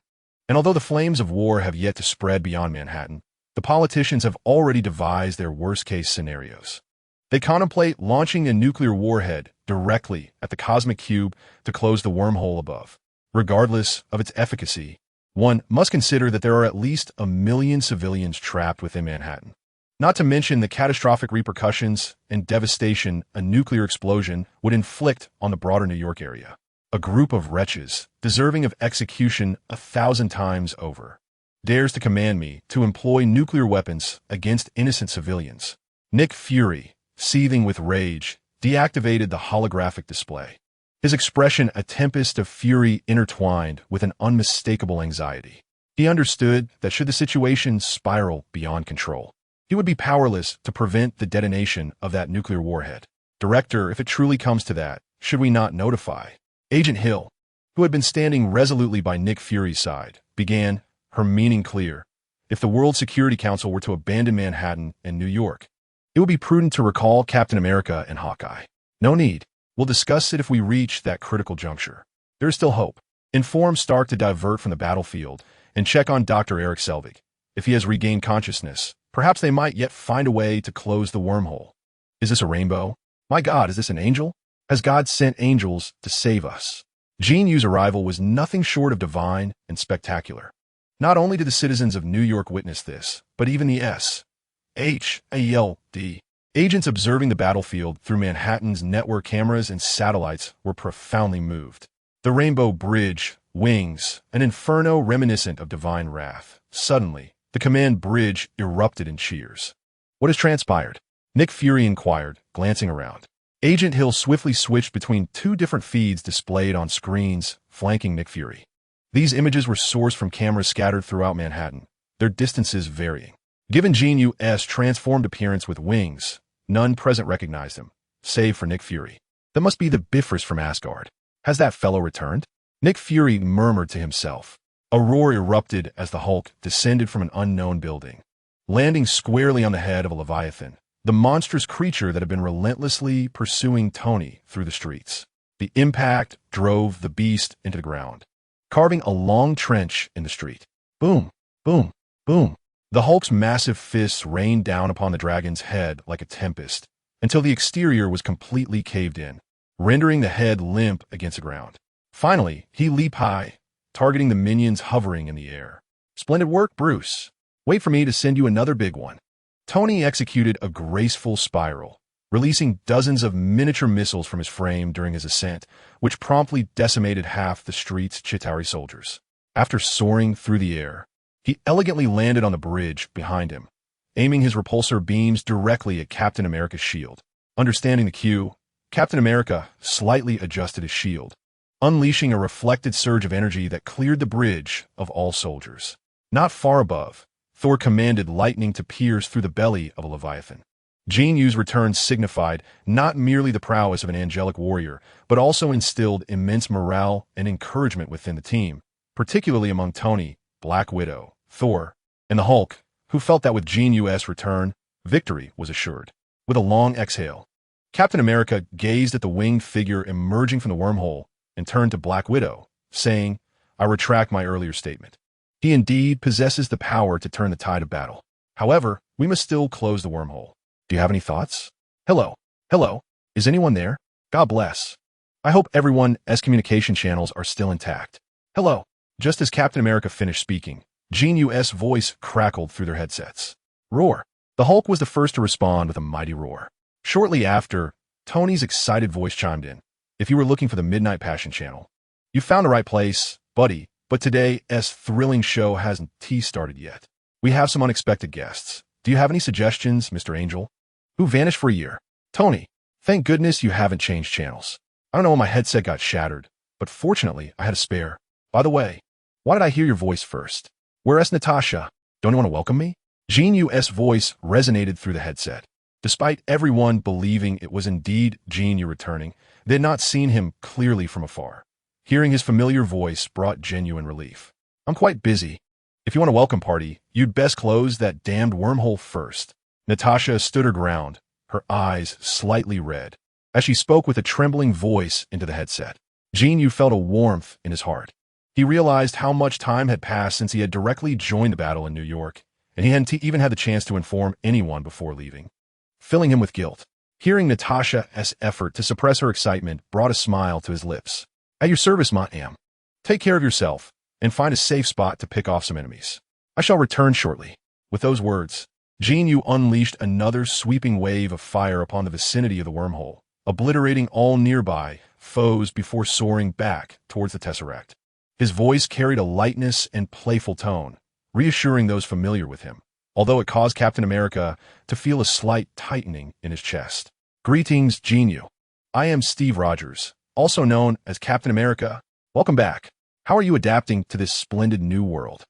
Speaker 1: and although the flames of war have yet to spread beyond Manhattan, the politicians have already devised their worst-case scenarios. They contemplate launching a nuclear warhead directly at the cosmic cube to close the wormhole above. Regardless of its efficacy, one must consider that there are at least 1 million civilians trapped within Manhattan. Not to mention the catastrophic repercussions and devastation a nuclear explosion would inflict on the broader New York area. A group of wretches, deserving of execution 1,000 times over, dares to command me to employ nuclear weapons against innocent civilians. Nick Fury, seething with rage, deactivated the holographic display. His expression a tempest of fury intertwined with an unmistakable anxiety. He understood that should the situation spiral beyond control, he would be powerless to prevent the detonation of that nuclear warhead. Director, if it truly comes to that, should we not notify? Agent Hill, who had been standing resolutely by Nick Fury's side, began, her meaning clear. If the World Security Council were to abandon Manhattan and New York, it would be prudent to recall Captain America and Hawkeye. No need. We'll discuss it if we reach that critical juncture. There is still hope. Inform Stark to divert from the battlefield and check on Dr. Eric Selvig. If he has regained consciousness, perhaps they might yet find a way to close the wormhole. Is this a rainbow? My God, is this an angel? Has God sent angels to save us? Jin Yu's arrival was nothing short of divine and spectacular. Not only did the citizens of New York witness this, but even the SHALD agents observing the battlefield through Manhattan's network cameras and satellites were profoundly moved. The Rainbow Bridge, wings, an inferno reminiscent of divine wrath. Suddenly, the command bridge erupted in cheers. What has transpired? Nick Fury inquired, glancing around. Agent Hill swiftly switched between 2 different feeds displayed on screens, flanking Nick Fury. These images were sourced from cameras scattered throughout Manhattan, their distances varying. Given Jin Yu's transformed appearance with wings, none present recognized him, save for Nick Fury. That must be the Bifrost from Asgard. Has that fellow returned? Nick Fury murmured to himself. A roar erupted as the Hulk descended from an unknown building, landing squarely on the head of a Leviathan, the monstrous creature that had been relentlessly pursuing Tony through the streets. The impact drove the beast into the ground, carving a long trench in the street. Boom, boom, boom. The Hulk's massive fists rained down upon the dragon's head like a tempest, until the exterior was completely caved in, rendering the head limp against the ground. Finally, he leaped high, targeting the minions hovering in the air. Splendid work, Bruce. Wait for me to send you another big one. Tony executed a graceful spiral, releasing dozens of miniature missiles from his frame during his ascent, which promptly decimated half the street's Chitauri soldiers. After soaring through the air, he elegantly landed on the bridge behind him, aiming his repulsor beams directly at Captain America's shield. Understanding the cue, Captain America slightly adjusted his shield, unleashing a reflected surge of energy that cleared the bridge of all soldiers. Not far above, Thor commanded lightning to pierce through the belly of a Leviathan. Jin Yu's return signified not merely the prowess of an angelic warrior, but also instilled immense morale and encouragement within the team, particularly among Tony, Black Widow, Thor, and the Hulk, who felt that with Jin Yu's return, victory was assured. With a long exhale, Captain America gazed at the winged figure emerging from the wormhole and turned to Black Widow, saying, I retract my earlier statement. He indeed possesses the power to turn the tide of battle. However, we must still close the wormhole. Do you have any thoughts? Hello? Hello? Is anyone there? God bless. I hope everyone's communication channels are still intact. Hello? Just as Captain America finished speaking, Jin Yu's voice crackled through their headsets. Roar. The Hulk was the first to respond with a mighty roar. Shortly after, Tony's excited voice chimed in. If you were looking for the Midnight Passion channel, you found the right place, buddy, but today's thrilling show hasn't started yet. We have some unexpected guests. Do you have any suggestions, Mr. Angel? Who vanished for a year? Tony, thank goodness you haven't changed channels. I don't know when my headset got shattered, but fortunately I had a spare. By the way, why did I hear your voice first? Where's Natasha? Don't you want to welcome me? Jin Yu's voice resonated through the headset. Despite everyone believing it was indeed Jin Yu returning, they had not seen him clearly from afar. Hearing his familiar voice brought genuine relief. I'm quite busy. If you want a welcome party, you'd best close that damned wormhole first. Natasha stood her ground, her eyes slightly red, as she spoke with a trembling voice into the headset. Jin Yu felt a warmth in his heart. He realized how much time had passed since he had directly joined the battle in New York, and he hadn't even had the chance to inform anyone before leaving, filling him with guilt. Hearing Natasha's effort to suppress her excitement brought a smile to his lips. At your service, ma'am. Take care of yourself, and find a safe spot to pick off some enemies. I shall return shortly. With those words, Jin Yu unleashed another sweeping wave of fire upon the vicinity of the wormhole, obliterating all nearby foes before soaring back towards the Tesseract. His voice carried a lightness and playful tone, reassuring those familiar with him, although it caused Captain America to feel a slight tightening in his chest. Greetings, Jin Yu. I am Steve Rogers, also known as Captain America. Welcome back. How are you adapting to this splendid new world?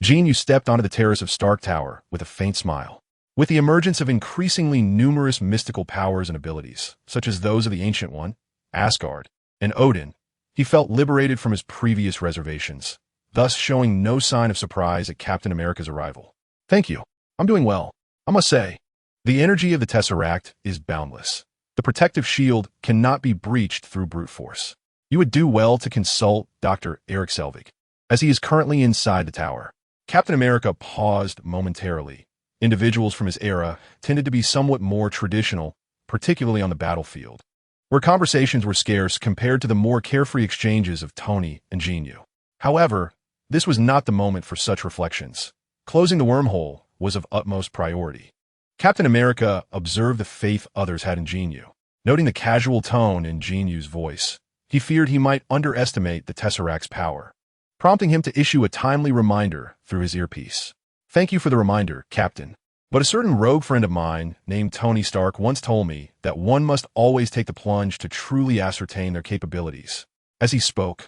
Speaker 1: Jin Yu stepped onto the terrace of Stark Tower with a faint smile. With the emergence of increasingly numerous mystical powers and abilities, such as those of the Ancient One, Asgard, and Odin, he felt liberated from his previous reservations, thus showing no sign of surprise at Captain America's arrival. Thank you. I'm doing well. I must say, the energy of the Tesseract is boundless. The protective shield cannot be breached through brute force. You would do well to consult Dr. Eric Selvig, as he is currently inside the tower. Captain America paused momentarily. Individuals from his era tended to be somewhat more traditional, particularly on the battlefield, where conversations were scarce compared to the more carefree exchanges of Tony and Jin Yu. However, this was not the moment for such reflections. Closing the wormhole was of utmost priority. Captain America observed the faith others had in Jin Yu. Noting the casual tone in Jin Yu's voice, he feared he might underestimate the Tesseract's power, prompting him to issue a timely reminder through his earpiece. Thank you for the reminder, Captain. But a certain rogue friend of mine named Tony Stark once told me that one must always take the plunge to truly ascertain their capabilities. As he spoke,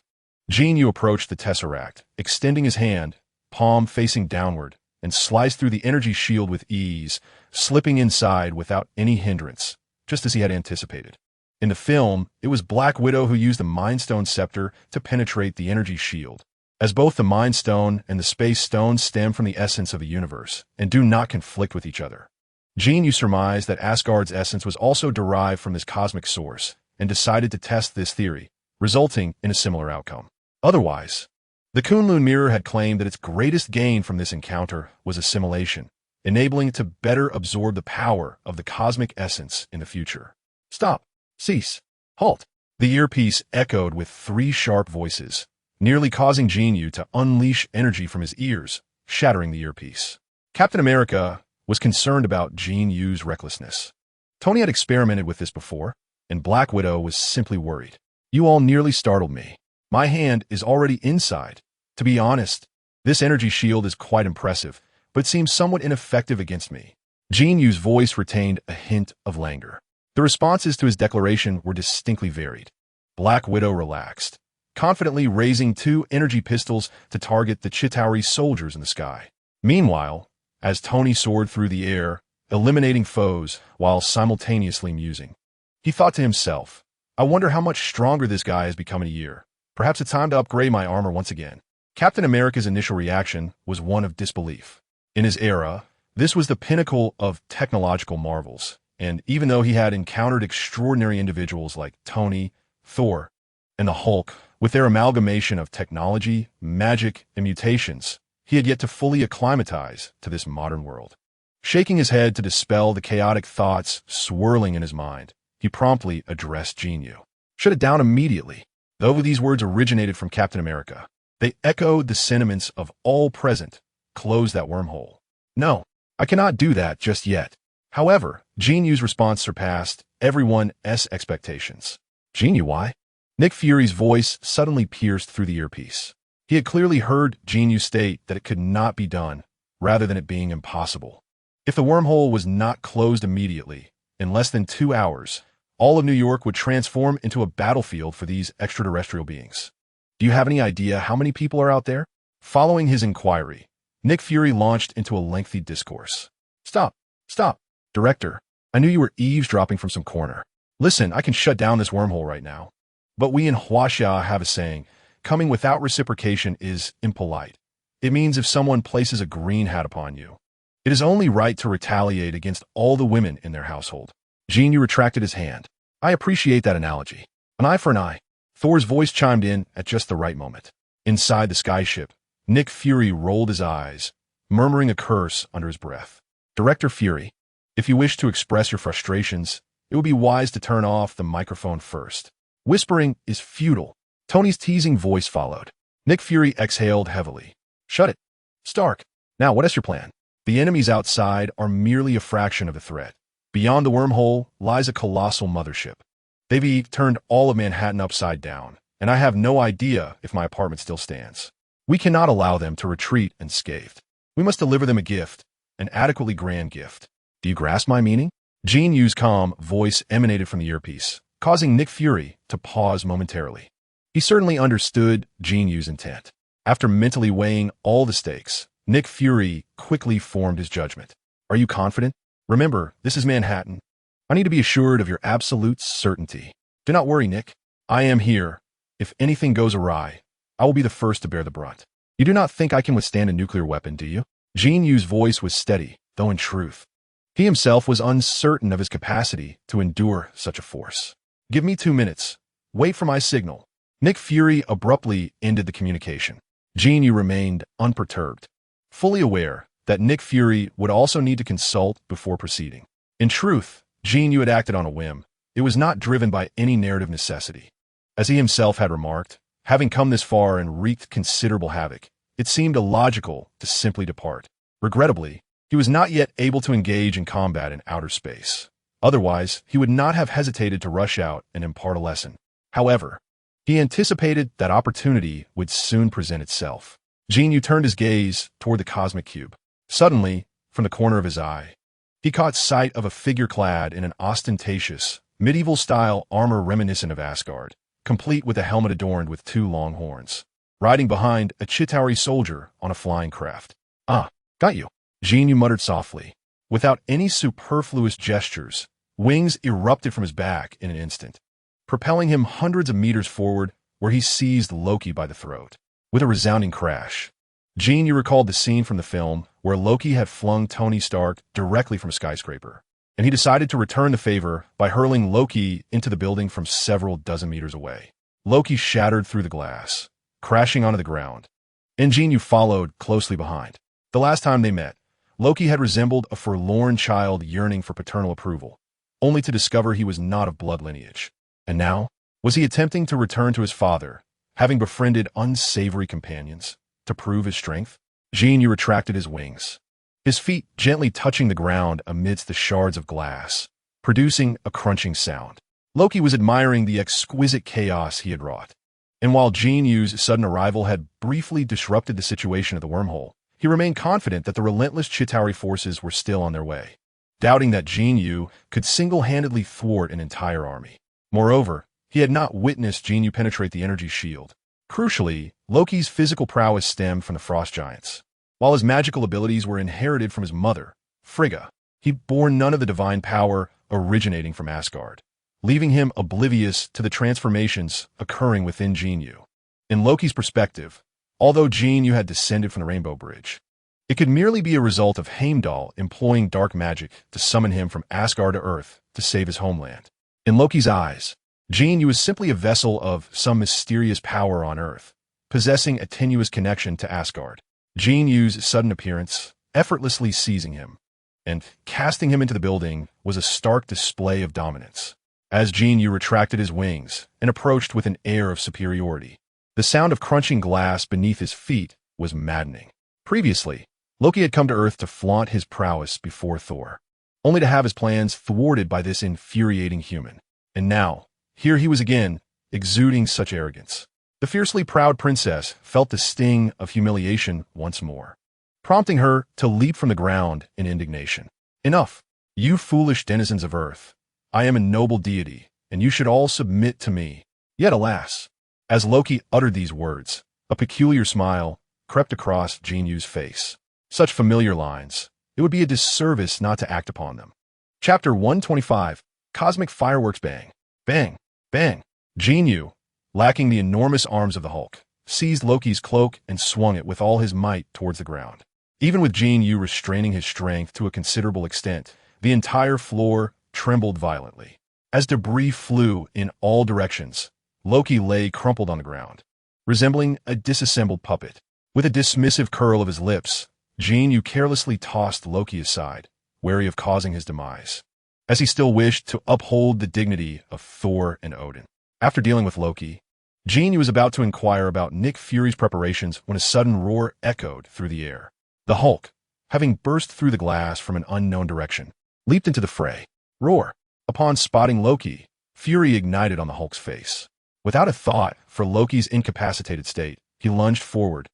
Speaker 1: Jin Yu approached the Tesseract, extending his hand, palm facing downward, and sliced through the energy shield with ease, slipping inside without any hindrance, just as he had anticipated. In the film, it was Black Widow who used the Mind Stone scepter to penetrate the energy shield, as both the Mind Stone and the Space Stone stem from the essence of the universe and do not conflict with each other. Jin Yu surmised that Asgard's essence was also derived from this cosmic source and decided to test this theory, resulting in a similar outcome. Otherwise, the Kunlun Mirror had claimed that its greatest gain from this encounter was assimilation, enabling it to better absorb the power of the cosmic essence in the future. Stop. Cease. Halt. The earpiece echoed with 3 sharp voices, nearly causing Jin Yu to unleash energy from his ears, shattering the earpiece. Captain America was concerned about Jin Yu's recklessness. Tony had experimented with this before, and Black Widow was simply worried. You all nearly startled me. My hand is already inside. To be honest, this energy shield is quite impressive, but it seems somewhat ineffective against me. Jin Yu's voice retained a hint of languor. The responses to his declaration were distinctly varied. Black Widow relaxed, confidently raising 2 energy pistols to target the Chitauri soldiers in the sky. Meanwhile, as Tony soared through the air, eliminating foes while simultaneously musing, he thought to himself, I wonder how much stronger this guy has become in a year. Perhaps it's time to upgrade my armor once again. Captain America's initial reaction was one of disbelief. In his era, this was the pinnacle of technological marvels, and even though he had encountered extraordinary individuals like Tony, Thor, and the Hulk, with their amalgamation of technology, magic, and mutations, he had yet to fully acclimatize to this modern world. Shaking his head to dispel the chaotic thoughts swirling in his mind, he promptly addressed Jin Yu. Shut it down immediately. Though these words originated from Captain America, they echoed the sentiments of all present. Close that wormhole. No, I cannot do that just yet. However, Jin Yu's response surpassed everyone's expectations. Jin Yu, why? Nick Fury's voice suddenly pierced through the earpiece. He had clearly heard Jin Yu state that it could not be done, rather than it being impossible. If the wormhole was not closed immediately, In less than 2 hours, all of New York would transform into a battlefield for these extraterrestrial beings. Do you have any idea how many people are out there? Following his inquiry, Nick Fury launched into a lengthy discourse. Stop. Stop. Director, I knew you were eavesdropping from some corner. Listen, I can shut down this wormhole right now. But we in Huaxia have a saying, coming without reciprocation is impolite. It means if someone places a green hat upon you, it is only right to retaliate against all the women in their household. Jin Yu retracted his hand. I appreciate that analogy. An eye for an eye. Thor's voice chimed in at just the right moment. Inside the skyship, Nick Fury rolled his eyes, murmuring a curse under his breath. Director Fury, if you wish to express your frustrations, it would be wise to turn off the microphone first. Whispering is futile. Tony's teasing voice followed. Nick Fury exhaled heavily. Shut it. Stark. Now, what is your plan? The enemies outside are merely a fraction of the threat. Beyond the wormhole lies a colossal mothership. They've turned all of Manhattan upside down, and I have no idea if my apartment still stands. We cannot allow them to retreat unscathed. We must deliver them a gift, an adequately grand gift. Do you grasp my meaning? Jin Yu's calm voice emanated from the earpiece, causing Nick Fury to pause momentarily. He certainly understood Jin Yu's intent. After mentally weighing all the stakes, Nick Fury quickly formed his judgment. Are you confident? Remember, this is Manhattan. I need to be assured of your absolute certainty. Do not worry, Nick. I am here. If anything goes awry, I will be the first to bear the brunt. You do not think I can withstand a nuclear weapon, do you? Jin Yu's voice was steady, though in truth, he himself was uncertain of his capacity to endure such a force. Give me 2 minutes. Wait for my signal. Nick Fury abruptly ended the communication. Jin Yu remained unperturbed, fully aware that Nick Fury would also need to consult before proceeding. In truth, Jin Yu had acted on a whim. It was not driven by any narrative necessity. As he himself had remarked, having come this far and wreaked considerable havoc, it seemed illogical to simply depart. Regrettably, he was not yet able to engage in combat in outer space. Otherwise, he would not have hesitated to rush out and impart a lesson. However, he anticipated that opportunity would soon present itself. Jin Yu turned his gaze toward the cosmic cube. Suddenly, from the corner of his eye, he caught sight of a figure clad in an ostentatious, medieval-style armor reminiscent of Asgard, complete with a helmet adorned with 2 long horns, riding behind a Chitauri soldier on a flying craft. Ah, got you. Jin Yu muttered softly. Without any superfluous gestures, wings erupted from his back in an instant, propelling him hundreds of meters forward where he seized Loki by the throat. With a resounding crash, Jin Yu recalled the scene from the film where Loki had flung Tony Stark directly from a skyscraper, and he decided to return the favor by hurling Loki into the building from several dozen meters away. Loki shattered through the glass, crashing onto the ground, and Jin Yu followed closely behind. The last time they met, Loki had resembled a forlorn child yearning for paternal approval, only to discover he was not of blood lineage. And now, was he attempting to return to his father, having befriended unsavory companions, to prove his strength? Jin Yu retracted his wings, his feet gently touching the ground amidst the shards of glass, producing a crunching sound. Loki was admiring the exquisite chaos he had wrought. And while Jin Yu's sudden arrival had briefly disrupted the situation at the wormhole, he remained confident that the relentless Chitauri forces were still on their way, doubting that Jin Yu could single-handedly thwart an entire army. Moreover, he had not witnessed Jin Yu penetrate the energy shield. Crucially, Loki's physical prowess stemmed from the frost giants. While his magical abilities were inherited from his mother, Frigga, he bore none of the divine power originating from Asgard, leaving him oblivious to the transformations occurring within Jin Yu. In Loki's perspective, although Jin Yu had descended from the Rainbow Bridge, it could merely be a result of Heimdall employing dark magic to summon him from Asgard to Earth to save his homeland. In Loki's eyes, Jin Yu was simply a vessel of some mysterious power on Earth, possessing a tenuous connection to Asgard. Jin Yu's sudden appearance, effortlessly seizing him, and casting him into the building was a stark display of dominance. As Jin Yu retracted his wings and approached with an air of superiority, the sound of crunching glass beneath his feet was maddening. Previously, Loki had come to Earth to flaunt his prowess before Thor, only to have his plans thwarted by this infuriating human. And now, here he was again, exuding such arrogance. The fiercely proud princess felt the sting of humiliation once more, prompting her to leap from the ground in indignation. Enough. "You foolish denizens of Earth, I am a noble deity, and you should all submit to me." Yet alas, as Loki uttered these words, a peculiar smile crept across Jin Yu's face. Such familiar lines, it would be a disservice not to act upon them. Chapter 125, Cosmic Fireworks. Bang, bang, bang. Jin Yu, lacking the enormous arms of the Hulk, seized Loki's cloak and swung it with all his might towards the ground. Even with Jin Yu restraining his strength to a considerable extent, the entire floor trembled violently. As debris flew in all directions, Loki lay crumpled on the ground, resembling a disassembled puppet. With a dismissive curl of his lips, Jin Yu carelessly tossed Loki aside, wary of causing his demise, as he still wished to uphold the dignity of Thor and Odin. After dealing with Loki, Jin Yu was about to inquire about Nick Fury's preparations when a sudden roar echoed through the air. The Hulk, having burst through the glass from an unknown direction, leaped into the fray. Roar! Upon spotting Loki, fury ignited on the Hulk's face. Without a thought for Loki's incapacitated state, he lunged forward,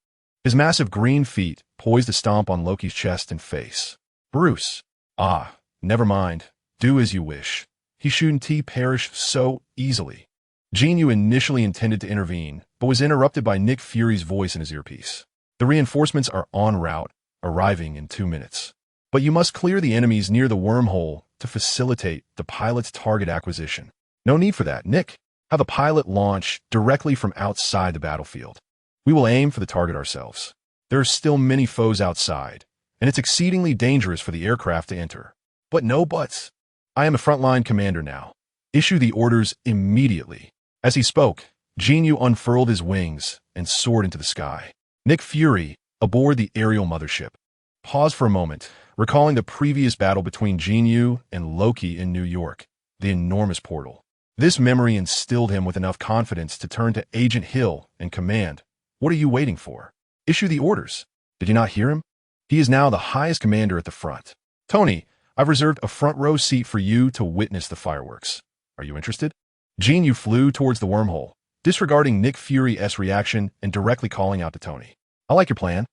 Speaker 1: his massive green feet poised to stomp on Loki's chest and face. Bruce. Ah, never mind. Do as you wish. He shouldn't perish so easily. Jin Yu initially intended to intervene, but was interrupted by Nick Fury's voice in his earpiece. The reinforcements are en route, arriving in 2 minutes. But you must clear the enemies near the wormhole to facilitate the pilot's target acquisition. No need for that, Nick. Have a pilot launch directly from outside the battlefield. We will aim for the target ourselves. There are still many foes outside, and it's exceedingly dangerous for the aircraft to enter. But no buts. I am a frontline commander now. Issue the orders immediately. As he spoke, Jin Yu unfurled his wings and soared into the sky. Nick Fury, aboard the aerial mothership, paused for a moment, recalling the previous battle between Jin Yu and Loki in New York, the enormous portal. This memory instilled him with enough confidence to turn to Agent Hill and command, "What are you waiting for? Issue the orders." Did you not hear him? He is now the highest commander at the front. "Tony, I've reserved a front row seat for you to witness the fireworks. Are you interested?" Jin Yu flew towards the wormhole, disregarding Nick Fury's reaction and directly calling out to Tony. "I like your plan,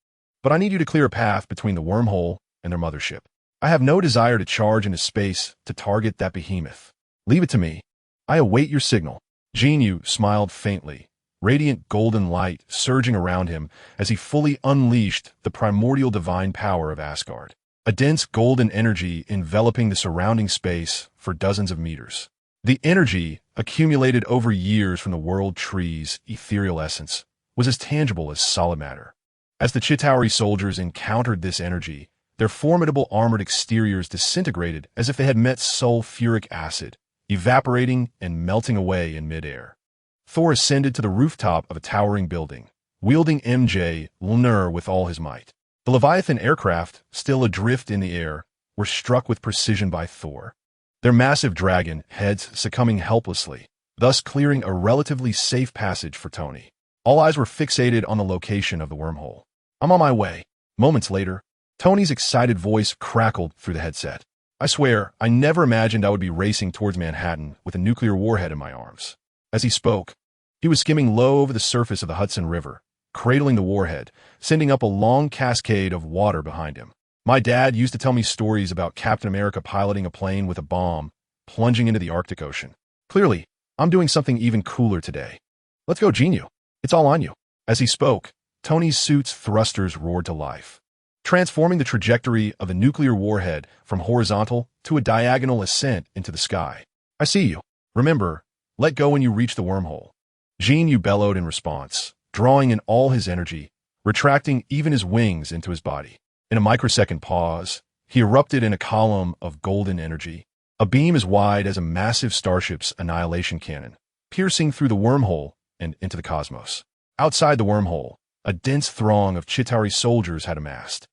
Speaker 1: but I need you to clear a path between the wormhole and their mothership. I have no desire to charge into space to target that behemoth. Leave it to me. I await your signal." Jin Yu smiled faintly, radiant golden light surging around him as he fully unleashed the primordial divine power of Asgard. A dense golden energy enveloping the surrounding space for dozens of meters. The energy, accumulated over years from the world tree's ethereal essence, was as tangible as solid matter. As the Chitauri soldiers encountered this energy, their formidable armored exteriors disintegrated as if they had met sulfuric acid, evaporating and melting away in midair. Thor ascended to the rooftop of a towering building, wielding Mjolnir with all his might. The Leviathan aircraft, still adrift in the air, were struck with precision by Thor, their massive dragon heads succumbing helplessly, thus clearing a relatively safe passage for Tony. All eyes were fixated on the location of the wormhole. "I'm on my way." Moments later, Tony's excited voice crackled through the headset. "I swear, I never imagined I would be racing towards Manhattan with a nuclear warhead in my arms." As he spoke, he was skimming low over the surface of the Hudson River, cradling the warhead, sending up a long cascade of water behind him. "My dad used to tell me stories about Captain America piloting a plane with a bomb, plunging into the Arctic Ocean. Clearly, I'm doing something even cooler today. Let's go, Jin Yu. It's all on you." As he spoke, Tony's suit's thrusters roared to life, transforming the trajectory of the nuclear warhead from horizontal to a diagonal ascent into the sky. "I see you. Remember, let go when you reach the wormhole." Jin Yu bellowed in response, drawing in all his energy, retracting even his wings into his body. In a microsecond pause, he erupted in a column of golden energy, a beam as wide as a massive starship's annihilation cannon, piercing through the wormhole and into the cosmos. Outside the wormhole, a dense throng of Chitauri soldiers had amassed.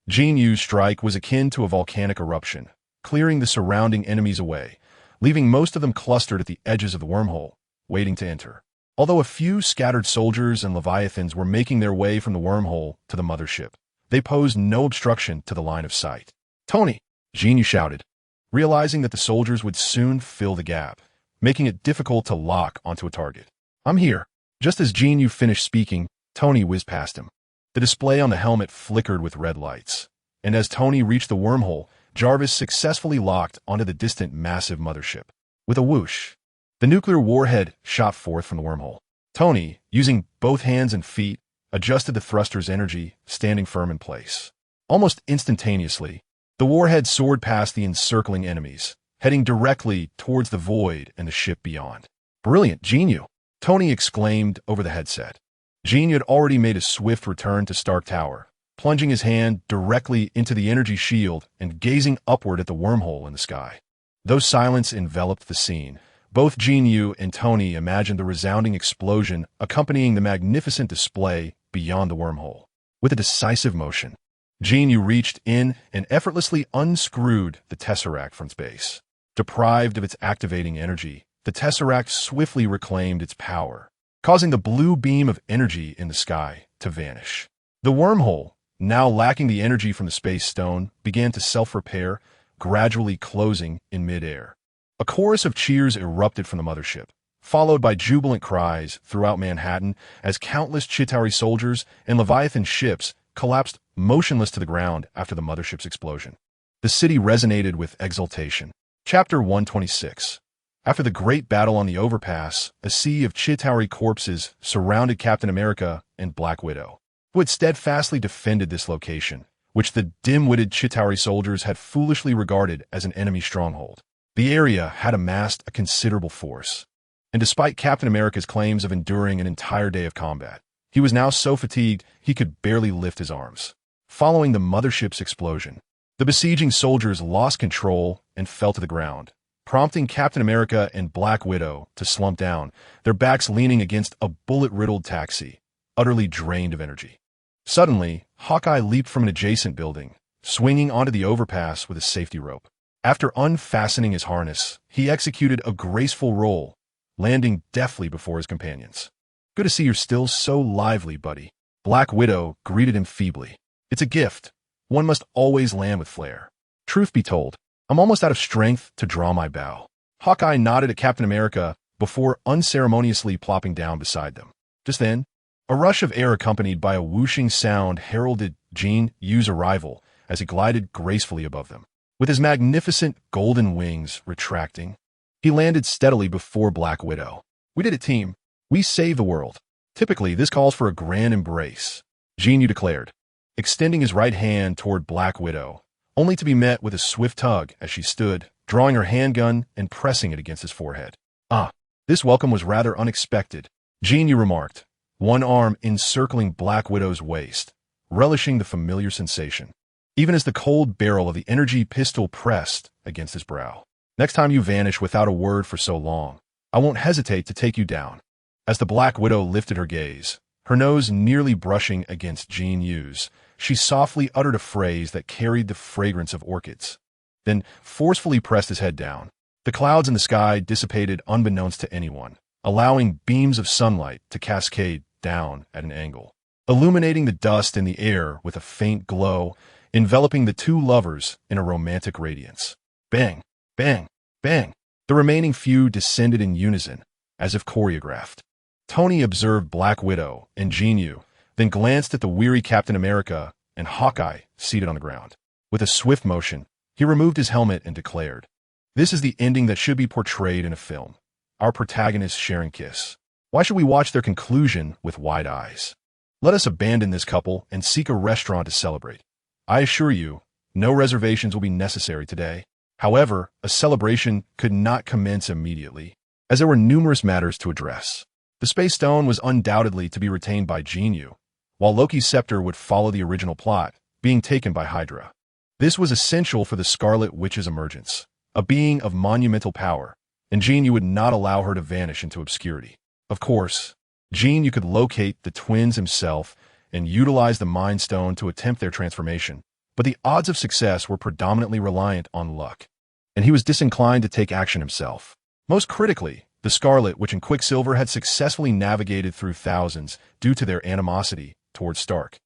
Speaker 1: Jin Yu's strike was akin to a volcanic eruption, clearing the surrounding enemies away, leaving most of them clustered at the edges of the wormhole, waiting to enter. Although a few scattered soldiers and Leviathans were making their way from the wormhole to the mothership, they posed no obstruction to the line of sight. "Tony!" Jin Yu shouted, realizing that the soldiers would soon fill the gap, making it difficult to lock onto a target. "I'm here." Just as Jin Yu finished speaking, Tony whizzed past him. The display on the helmet flickered with red lights, and as Tony reached the wormhole, Jarvis successfully locked onto the distant massive mothership. With a whoosh, the nuclear warhead shot forth from the wormhole. Tony, using both hands and feet, adjusted the thruster's energy, standing firm in place. Almost instantaneously, the warhead soared past the encircling enemies, heading directly towards the void and the ship beyond. "Brilliant, Jin Yu!" Tony exclaimed over the headset. Jin Yu had already made a swift return to Stark Tower, plunging his hand directly into the energy shield and gazing upward at the wormhole in the sky. Though silence enveloped the scene, both Jin Yu and Tony imagined the resounding explosion accompanying the magnificent display beyond the wormhole. With a decisive motion, Jin Yu reached in and effortlessly unscrewed the Tesseract from its base. Deprived of its activating energy, the Tesseract swiftly reclaimed its power, causing the blue beam of energy in the sky to vanish. The wormhole, now lacking the energy from the space stone, began to self-repair, gradually closing in mid-air. A chorus of cheers erupted from the mothership, followed by jubilant cries throughout Manhattan as countless Chitauri soldiers and Leviathan ships collapsed motionless to the ground after the mothership's explosion. The city resonated with exultation. Chapter 126. After the great battle on the overpass, a sea of Chitauri corpses surrounded Captain America and Black Widow, who had steadfastly defended this location, which the dim-witted Chitauri soldiers had foolishly regarded as an enemy stronghold. The area had amassed a considerable force, and despite Captain America's claims of enduring an entire day of combat, he was now so fatigued he could barely lift his arms. Following the mothership's explosion, the besieging soldiers lost control and fell to the ground, prompting Captain America and Black Widow to slump down, their backs leaning against a bullet-riddled taxi, utterly drained of energy. Suddenly, Hawkeye leaped from an adjacent building, swinging onto the overpass with a safety rope. After unfastening his harness, he executed a graceful roll, landing deftly before his companions. "Good to see you're still so lively, buddy." Black Widow greeted him feebly. "It's a gift. One must always land with flair. Truth be told, I'm almost out of strength to draw my bow." Hawkeye nodded at Captain America before unceremoniously plopping down beside them. Just then, a rush of air accompanied by a whooshing sound heralded Jin Yu's arrival as he glided gracefully above them. With his magnificent golden wings retracting, he landed steadily before Black Widow. "We did it, team. We saved the world." "Typically, this calls for a grand embrace," Jin Yu declared, extending his right hand toward Black Widow, only to be met with a swift tug as she stood, drawing her handgun and pressing it against his forehead. "Ah, this welcome was rather unexpected," Jin Yu remarked, one arm encircling Black Widow's waist, relishing the familiar sensation, even as the cold barrel of the energy pistol pressed against his brow. "Next time you vanish without a word for so long, I won't hesitate to take you down." As the Black Widow lifted her gaze, her nose nearly brushing against Jin Yu's, she softly uttered a phrase that carried the fragrance of orchids, then forcefully pressed his head down. The clouds in the sky dissipated unbeknownst to anyone, allowing beams of sunlight to cascade down at an angle, illuminating the dust in the air with a faint glow, enveloping the two lovers in a romantic radiance. Bang, bang, bang. The remaining few descended in unison, as if choreographed. Tony observed Black Widow and Jin Yu, then glanced at the weary Captain America and Hawkeye seated on the ground. With a swift motion, he removed his helmet and declared, "This is the ending that should be portrayed in a film. Our protagonists share and kiss. Why should we watch their conclusion with wide eyes? Let us abandon this couple and seek a restaurant to celebrate. I assure you, no reservations will be necessary today." However, a celebration could not commence immediately, as there were numerous matters to address. The Space Stone was undoubtedly to be retained by Jin Yu, while Loki's scepter would follow the original plot, being taken by Hydra. This was essential for the Scarlet Witch's emergence, a being of monumental power, and Jin Yu would not allow her to vanish into obscurity. Of course, Jin Yu could locate the twins himself and utilize the Mind Stone to attempt their transformation, but the odds of success were predominantly reliant on luck, and he was disinclined to take action himself. Most critically, the Scarlet Witch and Quicksilver had successfully navigated through thousands due to their animosity towards Stark,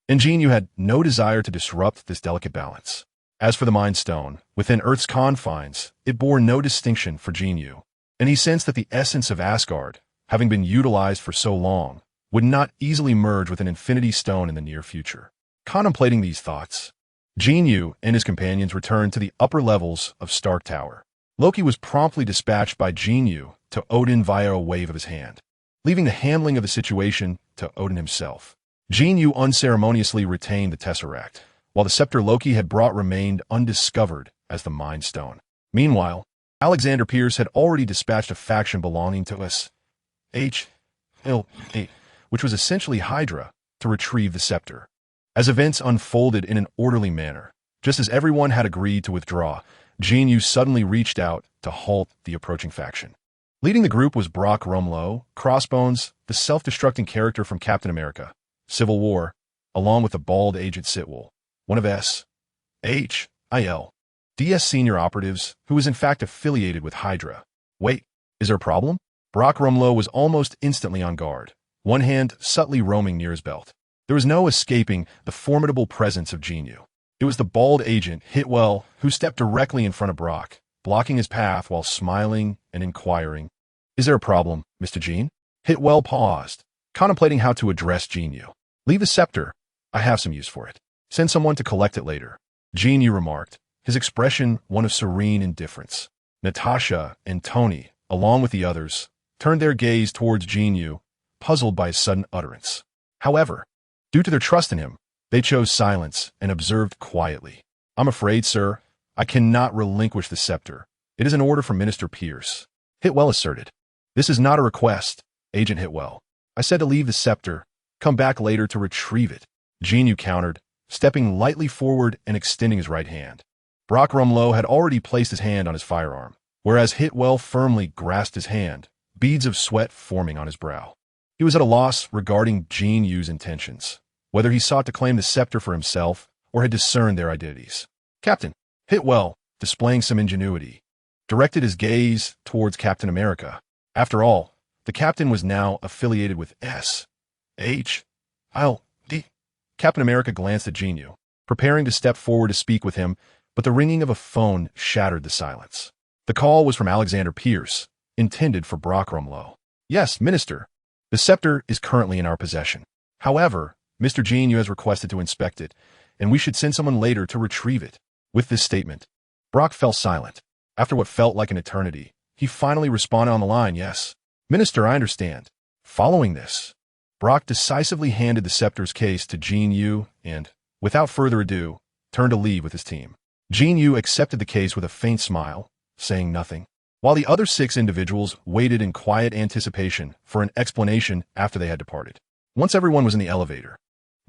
Speaker 1: and Jin Yu had no desire to disrupt this delicate balance. As for the Mind Stone, within Earth's confines, it bore no distinction for Jin Yu, and he sensed that the essence of Asgard, having been utilized for so long, would not easily merge with an Infinity Stone in the near future. Contemplating these thoughts, Jin Yu and his companions returned to the upper levels of Stark Tower. Loki was promptly dispatched by Jin Yu to Odin via a wave of his hand, leaving the handling of the situation to Odin himself. Jin Yu unceremoniously retained the Tesseract, while the scepter Loki had brought remained undiscovered as the Mind Stone. Meanwhile, Alexander Pierce had already dispatched a faction belonging to SHLA, which was essentially Hydra, to retrieve the scepter. As events unfolded in an orderly manner, just as everyone had agreed to withdraw, Jin Yu suddenly reached out to halt the approaching faction. Leading the group was Brock Rumlow, Crossbones, the self-destructing character from Captain America, Civil War, along with the bald Agent Sitwell, one of SHIL's senior operatives, who was in fact affiliated with Hydra. Wait, is there a problem? Brock Rumlow was almost instantly on guard, one hand subtly roaming near his belt. There was no escaping the formidable presence of Jin Yu. It was the bald Agent Hitwell who stepped directly in front of Brock, blocking his path while smiling and inquiring. Is there a problem, Mr. Jin? Hitwell paused, contemplating how to address Jin Yu. Leave the scepter. I have some use for it. Send someone to collect it later. Jin Yu remarked, his expression one of serene indifference. Natasha and Tony, along with the others, turned their gaze towards Jin Yu, puzzled by his sudden utterance. However, due to their trust in him, they chose silence and observed quietly. I'm afraid, sir, I cannot relinquish the scepter. It is an order from Minister Pierce. Hitwell asserted. This is not a request, Agent Hitwell. I said to leave the scepter, come back later to retrieve it. Jin Yu countered, stepping lightly forward and extending his right hand. Brock Rumlow had already placed his hand on his firearm, whereas Hitwell firmly grasped his hand, beads of sweat forming on his brow. He was at a loss regarding Jin Yu's intentions, whether he sought to claim the scepter for himself or had discerned their identities. Captain Hitwell, displaying some ingenuity, directed his gaze towards Captain America. After all, the captain was now affiliated with SHILD. Captain America glanced at Jin Yu, preparing to step forward to speak with him, but the ringing of a phone shattered the silence. The call was from Alexander Pierce, intended for Brock Rumlow. Yes, Minister. The scepter is currently in our possession. However, Mr. Jin Yu has requested to inspect it, and we should send someone later to retrieve it. With this statement, Brock fell silent. After what felt like an eternity, he finally responded on the line, yes. Minister, I understand. Following this, Brock decisively handed the scepter's case to Jin Yu and, without further ado, turned to leave with his team. Jin Yu accepted the case with a faint smile, saying nothing, while the other 6 individuals waited in quiet anticipation for an explanation after they had departed. Once everyone was in the elevator,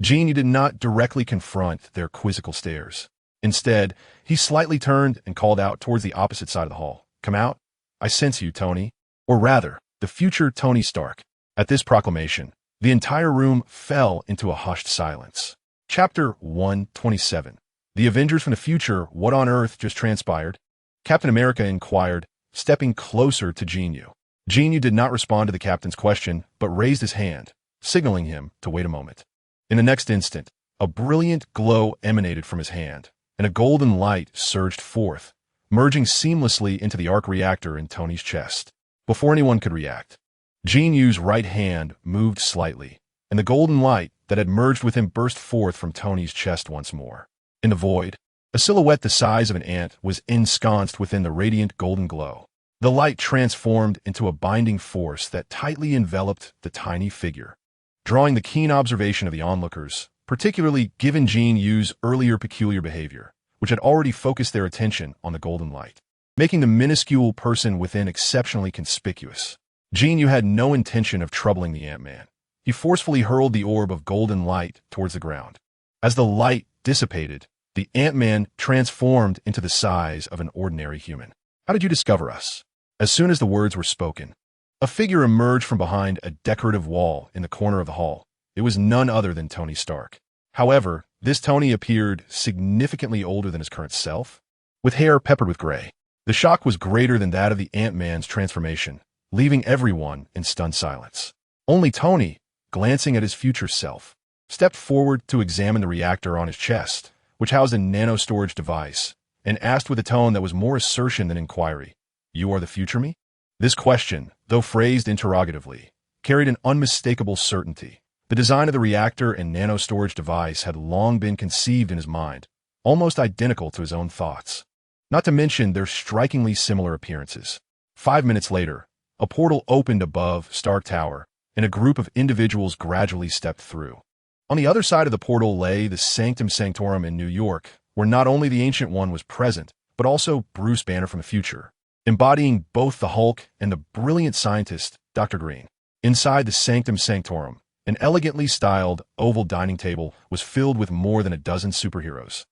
Speaker 1: Jin Yu did not directly confront their quizzical stares. Instead, he slightly turned and called out towards the opposite side of the hall. Come out. I sense you, Tony. Or rather, the future Tony Stark. At this proclamation, the entire room fell into a hushed silence. Chapter 127. The Avengers from the Future, what on earth just transpired? Captain America inquired, stepping closer to Jin Yu. Jin Yu did not respond to the captain's question, but raised his hand, signaling him to wait a moment. In the next instant, a brilliant glow emanated from his hand, and a golden light surged forth, merging seamlessly into the arc reactor in Tony's chest. Before anyone could react, Jin Yu's right hand moved slightly, and the golden light that had merged with him burst forth from Tony's chest once more. In the void, a silhouette the size of an ant was ensconced within the radiant golden glow. The light transformed into a binding force that tightly enveloped the tiny figure, drawing the keen observation of the onlookers, particularly given Jin Yu's earlier peculiar behavior, which had already focused their attention on the golden light, making the minuscule person within exceptionally conspicuous. Jin Yu had no intention of troubling the Ant-Man. He forcefully hurled the orb of golden light towards the ground. As the light dissipated, the Ant-Man transformed into the size of an ordinary human. How did you discover us? As soon as the words were spoken, a figure emerged from behind a decorative wall in the corner of the hall. It was none other than Tony Stark. However, this Tony appeared significantly older than his current self, with hair peppered with gray. The shock was greater than that of the Ant-Man's transformation, leaving everyone in stunned silence. Only Tony, glancing at his future self, stepped forward to examine the reactor on his chest, which housed a nano-storage device, and asked with a tone that was more assertion than inquiry, "You are the future me?" This question, though phrased interrogatively, carried an unmistakable certainty. The design of the reactor and nano-storage device had long been conceived in his mind, almost identical to his own thoughts. Not to mention their strikingly similar appearances. 5 minutes later, a portal opened above Stark Tower, and a group of individuals gradually stepped through. On the other side of the portal lay the Sanctum Sanctorum in New York, where not only the Ancient One was present, but also Bruce Banner from the future, embodying both the Hulk and the brilliant scientist, Dr. Green. Inside the Sanctum Sanctorum, an elegantly styled oval dining table was filled with more than a dozen superheroes.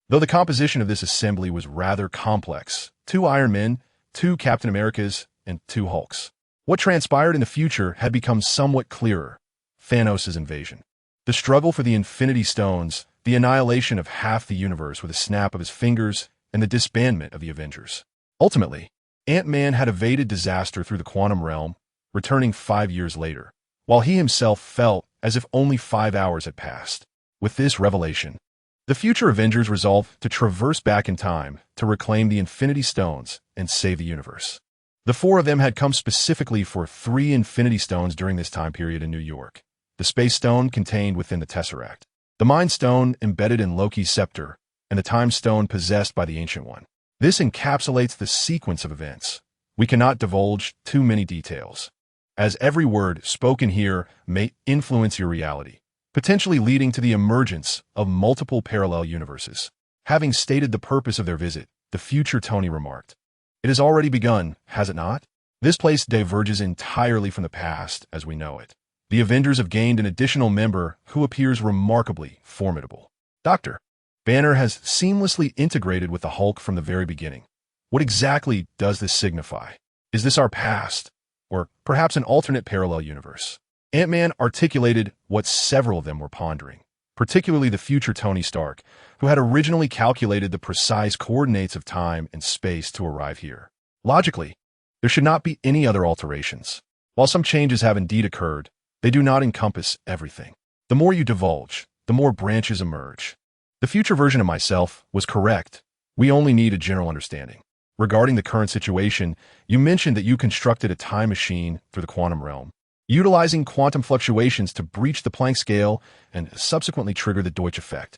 Speaker 1: Though the composition of this assembly was rather complex, 2 Iron Men, 2 Captain Americas, and 2 Hulks. What transpired in the future had become somewhat clearer. Thanos' invasion. The struggle for the Infinity Stones, the annihilation of half the universe with a snap of his fingers, and the disbandment of the Avengers. Ultimately, Ant-Man had evaded disaster through the quantum realm, returning 5 years later, while he himself felt as if only 5 hours had passed. With this revelation, the future Avengers resolved to traverse back in time to reclaim the Infinity Stones and save the universe. The 4 of them had come specifically for 3 Infinity Stones during this time period in New York. The Space Stone contained within the Tesseract, the Mind Stone embedded in Loki's scepter, and the Time Stone possessed by the Ancient One. This encapsulates the sequence of events. We cannot divulge too many details, as every word spoken here may influence your reality, potentially leading to the emergence of multiple parallel universes. Having stated the purpose of their visit, the future Tony remarked, "It has already begun, has it not? This place diverges entirely from the past as we know it. The Avengers have gained an additional member who appears remarkably formidable. Dr. Banner has seamlessly integrated with the Hulk from the very beginning. What exactly does this signify? Is this our past? Or perhaps an alternate parallel universe?" Ant-Man articulated what several of them were pondering, particularly the future Tony Stark, who had originally calculated the precise coordinates of time and space to arrive here. Logically, there should not be any other alterations. While some changes have indeed occurred, they do not encompass everything. The more you divulge, the more branches emerge. The future version of myself was correct. We only need a general understanding. Regarding the current situation, you mentioned that you constructed a time machine through the quantum realm, utilizing quantum fluctuations to breach the Planck scale and subsequently trigger the Deutsch effect.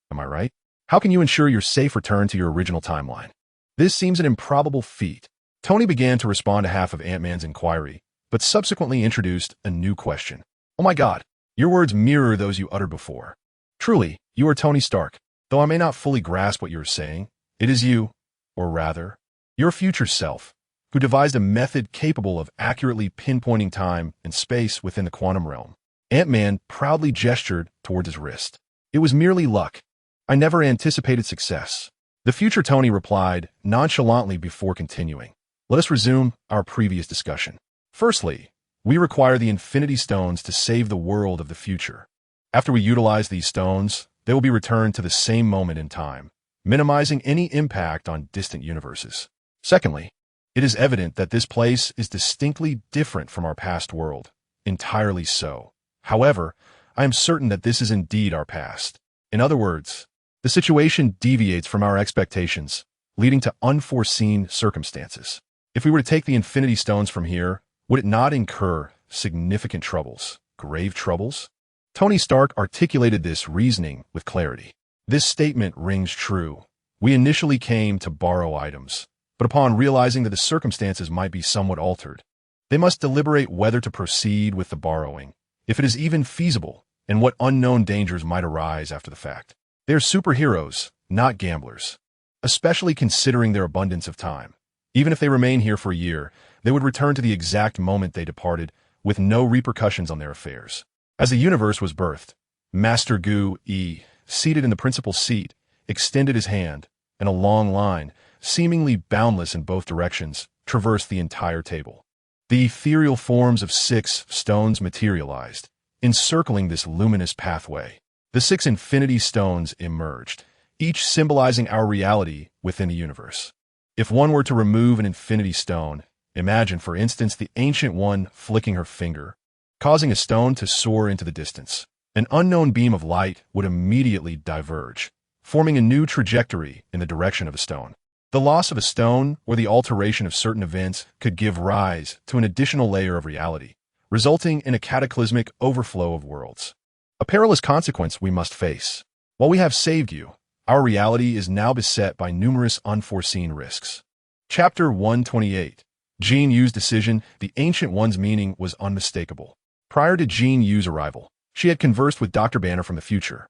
Speaker 1: Am I right? How can you ensure your safe return to your original timeline? This seems an improbable feat. Tony began to respond to half of Ant-Man's inquiry, but subsequently introduced a new question. "Oh my God, your words mirror those you uttered before. Truly, you are Tony Stark. Though I may not fully grasp what you are saying, it is you, or rather, your future self, who devised a method capable of accurately pinpointing time and space within the quantum realm." Ant-Man proudly gestured towards his wrist. "It was merely luck. I never anticipated success." The future Tony replied nonchalantly before continuing. "Let us resume our previous discussion. Firstly, we require the Infinity Stones to save the world of the future. After we utilize these stones, they will be returned to the same moment in time, minimizing any impact on distant universes. Secondly, it is evident that this place is distinctly different from our past world, entirely so. However, I am certain that this is indeed our past. In other words, the situation deviates from our expectations, leading to unforeseen circumstances. If we were to take the Infinity Stones from here, would it not incur significant troubles, grave troubles?" Tony Stark articulated this reasoning with clarity. "This statement rings true. We initially came to borrow items, but upon realizing that the circumstances might be somewhat altered, they must deliberate whether to proceed with the borrowing, if it is even feasible, and what unknown dangers might arise after the fact. They are superheroes, not gamblers, especially considering their abundance of time. Even if they remain here for a year, they would return to the exact moment they departed, with no repercussions on their affairs. As the universe was birthed, Master Gu-E, seated in the principal seat, extended his hand, and a long line, seemingly boundless in both directions, traversed the entire table. The ethereal forms of 6 stones materialized, encircling this luminous pathway. The 6 Infinity Stones emerged, each symbolizing our reality within the universe. If one were to remove an Infinity Stone, imagine, for instance, the Ancient One flicking her finger, causing a stone to soar into the distance. An unknown beam of light would immediately diverge, forming a new trajectory in the direction of a stone. The loss of a stone or the alteration of certain events could give rise to an additional layer of reality, resulting in a cataclysmic overflow of worlds. A perilous consequence we must face. While we have saved you, Our reality is now beset by numerous unforeseen risks. Chapter 128. Jin Yu's decision. The Ancient One's meaning was unmistakable. Prior to Jin Yu's arrival, she had conversed with Dr. Banner from the future,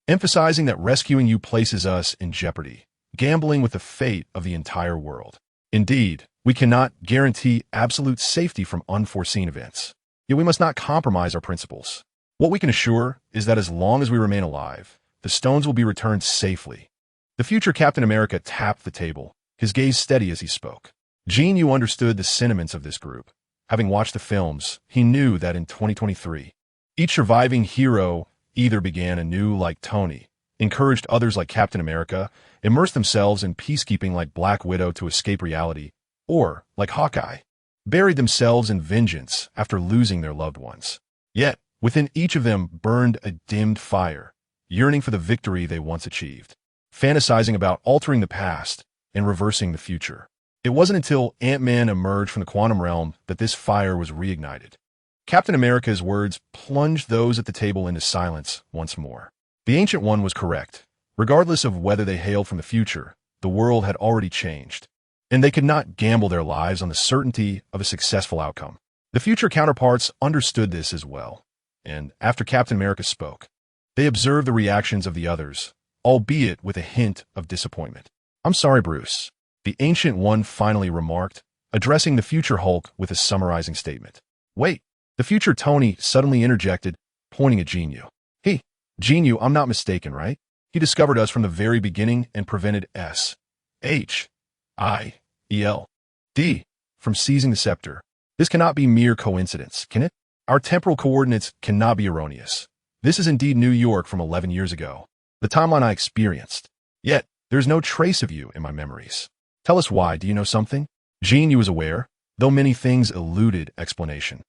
Speaker 1: emphasizing that rescuing you places us in jeopardy, gambling with the fate of the entire world. Indeed, we cannot guarantee absolute safety from unforeseen events. Yet we must not compromise our principles. What we can assure is that as long as we remain alive, the stones will be returned safely. The future Captain America tapped the table, his gaze steady as he spoke. Jin Yu understood the sentiments of this group. Having watched the films, he knew that in 2023, each surviving hero either began anew like Tony, encouraged others like Captain America, immersed themselves in peacekeeping like Black Widow to escape reality, or, like Hawkeye, buried themselves in vengeance after losing their loved ones. Yet, within each of them burned a dimmed fire, yearning for the victory they once achieved, fantasizing about altering the past and reversing the future. It wasn't until Ant-Man emerged from the quantum realm that this fire was reignited. Captain America's words plunged those at the table into silence once more. The Ancient One was correct. Regardless of whether they hailed from the future, the world had already changed, and they could not gamble their lives on the certainty of a successful outcome. The future counterparts understood this as well, and after Captain America spoke, they observed the reactions of the others, albeit with a hint of disappointment. "I'm sorry, Bruce," the Ancient One finally remarked, addressing the future Hulk with a summarizing statement. "Wait," the future Tony suddenly interjected, pointing at Jin Yu. "Hey, Jin Yu, I'm not mistaken, right? He discovered us from the very beginning and prevented SHIELD from seizing the scepter. This cannot be mere coincidence, can it? Our temporal coordinates cannot be erroneous. This is indeed New York from 11 years ago, the timeline I experienced. Yet, there's no trace of you in my memories. Tell us why, do you know something?" Jin Yu was aware, though many things eluded explanation.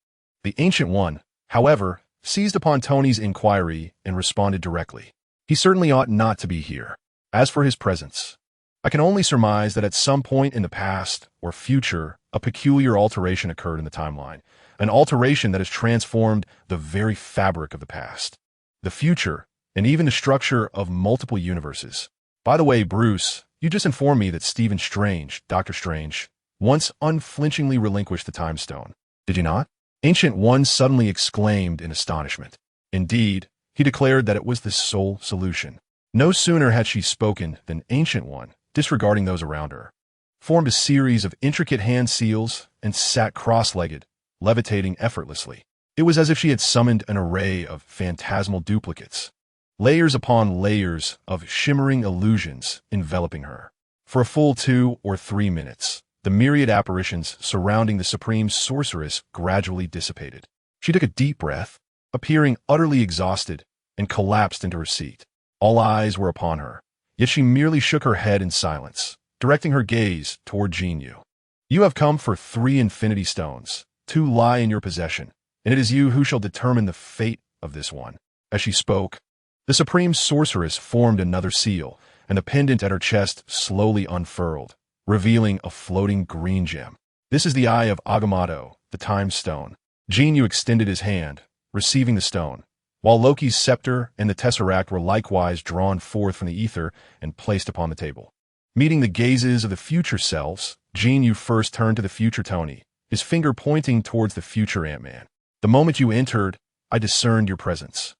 Speaker 1: The Ancient One, however, seized upon Tony's inquiry and responded directly. "He certainly ought not to be here. As for his presence, I can only surmise that at some point in the past or future, a peculiar alteration occurred in the timeline, an alteration that has transformed the very fabric of the past, the future, and even the structure of multiple universes. By the way, Bruce, you just informed me that Stephen Strange, Doctor Strange, once unflinchingly relinquished the Time Stone. Did you not?" Ancient One suddenly exclaimed in astonishment. Indeed, he declared that it was the sole solution. No sooner had she spoken than Ancient One, disregarding those around her, formed a series of intricate hand seals and sat cross-legged, levitating effortlessly. It was as if she had summoned an array of phantasmal duplicates, layers upon layers of shimmering illusions enveloping her. For a full 2 or 3 minutes, the myriad apparitions surrounding the supreme sorceress gradually dissipated. She took a deep breath, appearing utterly exhausted, and collapsed into her seat. All eyes were upon her, yet she merely shook her head in silence, directing her gaze toward Jin Yu. "You have come for 3 Infinity Stones. 2 lie in your possession, and it is you who shall determine the fate of this one." As she spoke, the supreme sorceress formed another seal, and the pendant at her chest slowly unfurled, revealing a floating green gem. "This is the Eye of Agamotto, the Time Stone." Jin Yu extended his hand, receiving the stone, while Loki's scepter and the Tesseract were likewise drawn forth from the ether and placed upon the table. Meeting the gazes of the future selves, Jin Yu first turned to the future Tony, his finger pointing towards the future Ant-Man. "The moment you entered, I discerned your presence.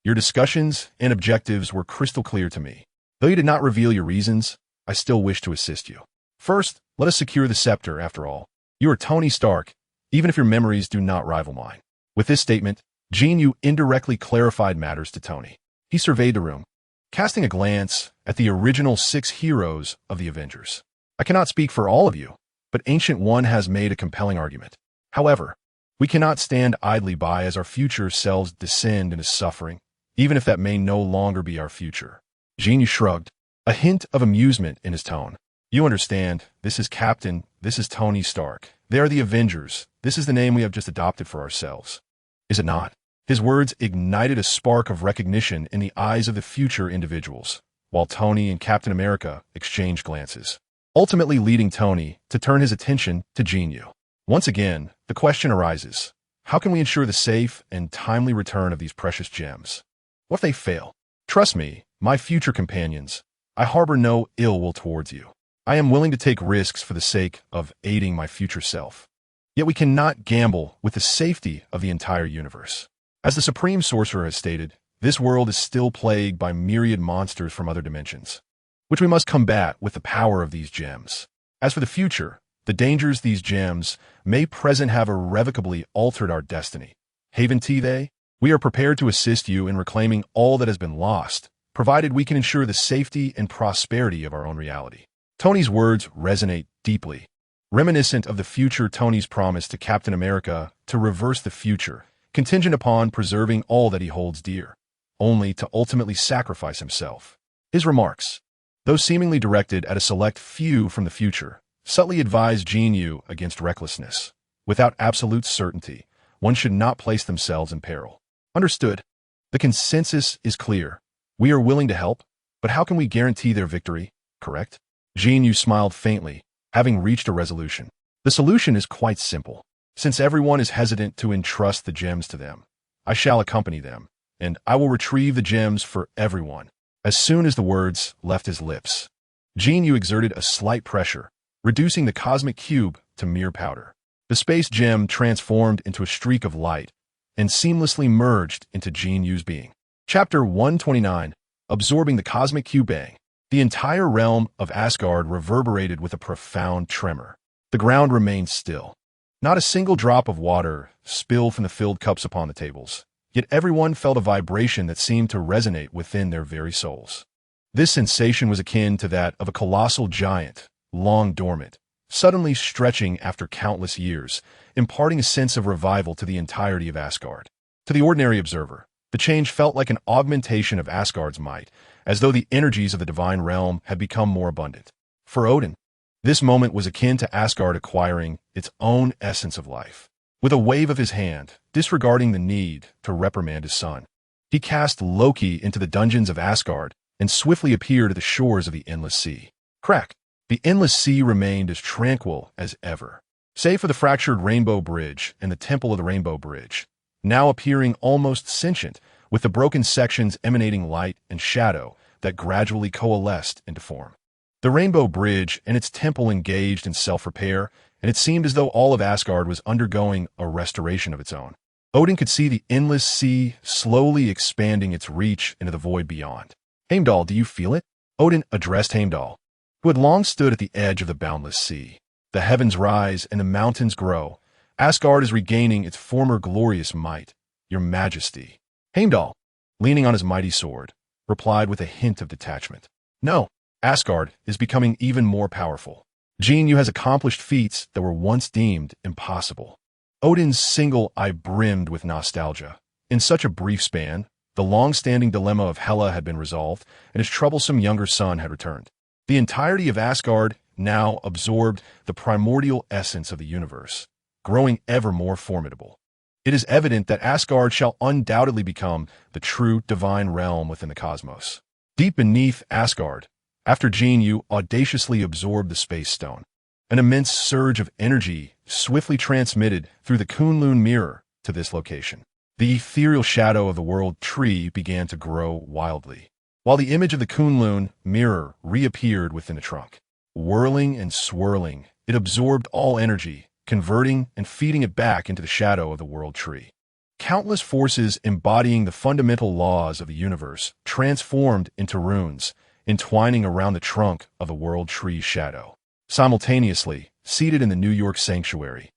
Speaker 1: Your discussions and objectives were crystal clear to me. Though you did not reveal your reasons, I still wish to assist you. First, let us secure the scepter, after all. You are Tony Stark, even if your memories do not rival mine." With this statement, Jin Yu indirectly clarified matters to Tony. He surveyed the room, casting a glance at the original 6 heroes of the Avengers. "I cannot speak for all of you, but Ancient One has made a compelling argument. However, we cannot stand idly by as our future selves descend into suffering, even if that may no longer be our future." Jin Yu shrugged, a hint of amusement in his tone. "You understand, this is Captain, this is Tony Stark. They are the Avengers. This is the name we have just adopted for ourselves. Is it not?" His words ignited a spark of recognition in the eyes of the future individuals, while Tony and Captain America exchanged glances, ultimately leading Tony to turn his attention to Jin Yu. Once again, the question arises, how can we ensure the safe and timely return of these precious gems? What if they fail? Trust me, my future companions, I harbor no ill will towards you. I am willing to take risks for the sake of aiding my future self. Yet we cannot gamble with the safety of the entire universe. As the Supreme Sorcerer has stated, this world is still plagued by myriad monsters from other dimensions, which we must combat with the power of these gems. As for the future, the dangers these gems may present have irrevocably altered our destiny. Haven they? We are prepared to assist you in reclaiming all that has been lost, provided we can ensure the safety and prosperity of our own reality. Tony's words resonate deeply, reminiscent of the future Tony's promise to Captain America to reverse the future, contingent upon preserving all that he holds dear, only to ultimately sacrifice himself. His remarks, though seemingly directed at a select few from the future, subtly advise Jin Yu against recklessness. Without absolute certainty, one should not place themselves in peril. Understood. The consensus is clear. We are willing to help, but how can we guarantee their victory, correct? Jin Yu smiled faintly, having reached a resolution. The solution is quite simple. Since everyone is hesitant to entrust the gems to them, I shall accompany them, and I will retrieve the gems for everyone. As soon as the words left his lips, Jin Yu exerted a slight pressure, reducing the cosmic cube to mere powder. The space gem transformed into a streak of light and seamlessly merged into Jin Yu's being. Chapter 129, Absorbing the Cosmic Cube Bang. The entire realm of Asgard reverberated with a profound tremor. The ground remained still. Not a single drop of water spilled from the filled cups upon the tables, yet everyone felt a vibration that seemed to resonate within their very souls. This sensation was akin to that of a colossal giant, long dormant, suddenly stretching after countless years, imparting a sense of revival to the entirety of Asgard. To the ordinary observer, the change felt like an augmentation of Asgard's might, as though the energies of the divine realm had become more abundant. For Odin, this moment was akin to Asgard acquiring its own essence of life. With a wave of his hand, disregarding the need to reprimand his son, he cast Loki into the dungeons of Asgard and swiftly appeared at the shores of the endless sea. Crack! The endless sea remained as tranquil as ever, save for the fractured Rainbow Bridge and the Temple of the Rainbow Bridge, now appearing almost sentient, with the broken sections emanating light and shadow that gradually coalesced into form. The Rainbow Bridge and its temple engaged in self-repair, and it seemed as though all of Asgard was undergoing a restoration of its own. Odin could see the endless sea slowly expanding its reach into the void beyond. Heimdall, do you feel it? Odin addressed Heimdall, who had long stood at the edge of the boundless sea. The heavens rise and the mountains grow. Asgard is regaining its former glorious might, your majesty. Heimdall, leaning on his mighty sword, replied with a hint of detachment. No, Asgard is becoming even more powerful. Jin Yu has accomplished feats that were once deemed impossible. Odin's single eye brimmed with nostalgia. In such a brief span, the long-standing dilemma of Hela had been resolved, and his troublesome younger son had returned. The entirety of Asgard now absorbed the primordial essence of the universe, growing ever more formidable. It is evident that Asgard shall undoubtedly become the true divine realm within the cosmos. Deep beneath Asgard, after Jin Yu audaciously absorbed the space stone, an immense surge of energy swiftly transmitted through the Kunlun mirror to this location. The ethereal shadow of the world tree began to grow wildly, while the image of the Kunlun mirror reappeared within the trunk. Whirling and swirling, it absorbed all energy, converting and feeding it back into the shadow of the world tree. Countless forces embodying the fundamental laws of the universe transformed into runes, entwining around the trunk of the world tree's shadow. Simultaneously, seated in the New York sanctuary,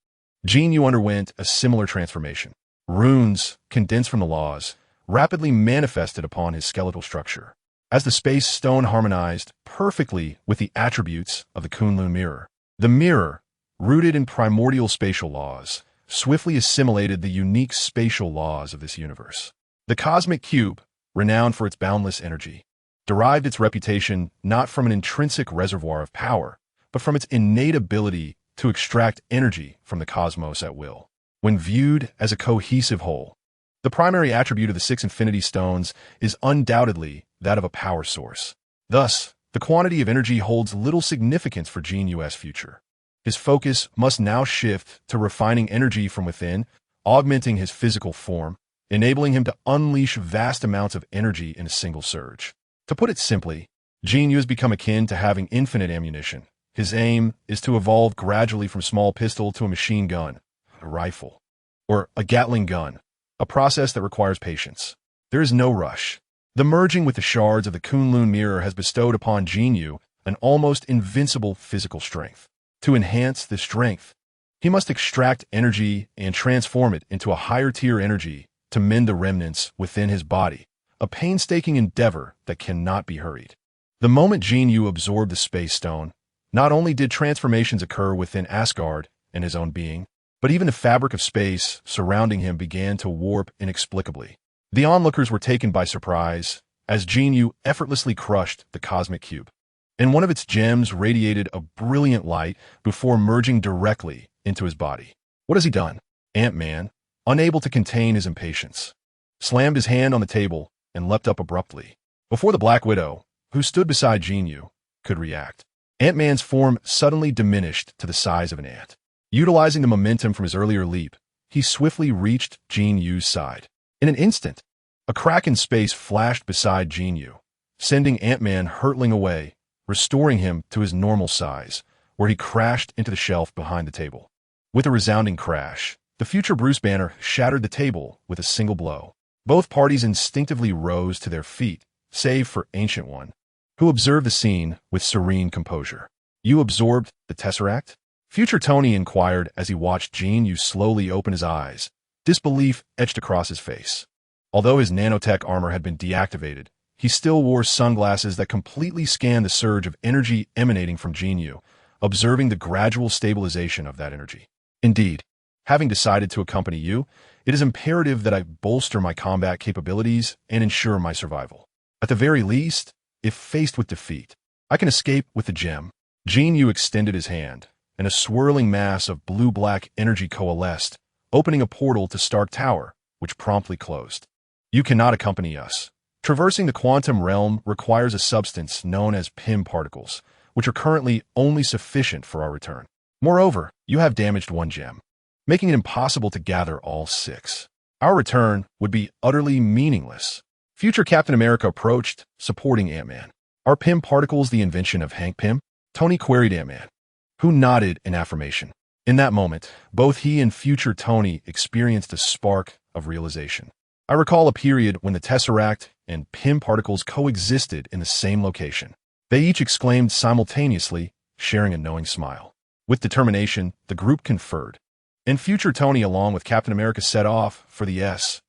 Speaker 1: Jin Yu underwent a similar transformation. Runes, condensed from the laws, rapidly manifested upon his skeletal structure. As the space stone harmonized perfectly with the attributes of the Kunlun mirror, the mirror, rooted in primordial spatial laws, swiftly assimilated the unique spatial laws of this universe. The cosmic cube, renowned for its boundless energy, derived its reputation not from an intrinsic reservoir of power, but from its innate ability to extract energy from the cosmos at will. When viewed as a cohesive whole, the primary attribute of the six infinity stones is undoubtedly that of a power source. Thus, the quantity of energy holds little significance for Jin Yu's future. His focus must now shift to refining energy from within, augmenting his physical form, enabling him to unleash vast amounts of energy in a single surge. To put it simply, Jin Yu has become akin to having infinite ammunition. His aim is to evolve gradually from small pistol to a machine gun, a rifle, or a Gatling gun, a process that requires patience. There is no rush. The merging with the shards of the Kunlun mirror has bestowed upon Jin Yu an almost invincible physical strength. To enhance this strength, he must extract energy and transform it into a higher-tier energy to mend the remnants within his body, a painstaking endeavor that cannot be hurried. The moment Jin Yu absorbed the Space Stone, not only did transformations occur within Asgard and his own being, but even the fabric of space surrounding him began to warp inexplicably. The onlookers were taken by surprise as Jin Yu effortlessly crushed the cosmic cube, and one of its gems radiated a brilliant light before merging directly into his body. What has he done? Ant-Man, unable to contain his impatience, slammed his hand on the table and leapt up abruptly, before the Black Widow, who stood beside Jin Yu, could react. Ant-Man's form suddenly diminished to the size of an ant. Utilizing the momentum from his earlier leap, he swiftly reached Jin Yu's side. In an instant, a crack in space flashed beside Jin Yu, sending Ant-Man hurtling away, restoring him to his normal size, where he crashed into the shelf behind the table. With a resounding crash, the future Bruce Banner shattered the table with a single blow. Both parties instinctively rose to their feet, save for Ancient One, who observed the scene with serene composure. You absorbed the Tesseract? Future Tony inquired as he watched Jin Yu slowly open his eyes, disbelief etched across his face. Although his nanotech armor had been deactivated, he still wore sunglasses that completely scanned the surge of energy emanating from Jin Yu, observing the gradual stabilization of that energy. Indeed, having decided to accompany you, it is imperative that I bolster my combat capabilities and ensure my survival. At the very least, if faced with defeat, I can escape with the gem. Jin Yu extended his hand, and a swirling mass of blue-black energy coalesced, opening a portal to Stark Tower, which promptly closed. You cannot accompany us. Traversing the quantum realm requires a substance known as PIM particles, which are currently only sufficient for our return. Moreover, you have damaged one gem, making it impossible to gather all 6. Our return would be utterly meaningless. Future Captain America approached, supporting Ant-Man. Are PIM particles the invention of Hank Pym? Tony queried Ant-Man, who nodded in affirmation. In that moment, both he and future Tony experienced a spark of realization. I recall a period when the Tesseract and PIM particles coexisted in the same location. They each exclaimed simultaneously, sharing a knowing smile. With determination, the group conferred, and future Tony along with Captain America set off for the S.H.I.L.D.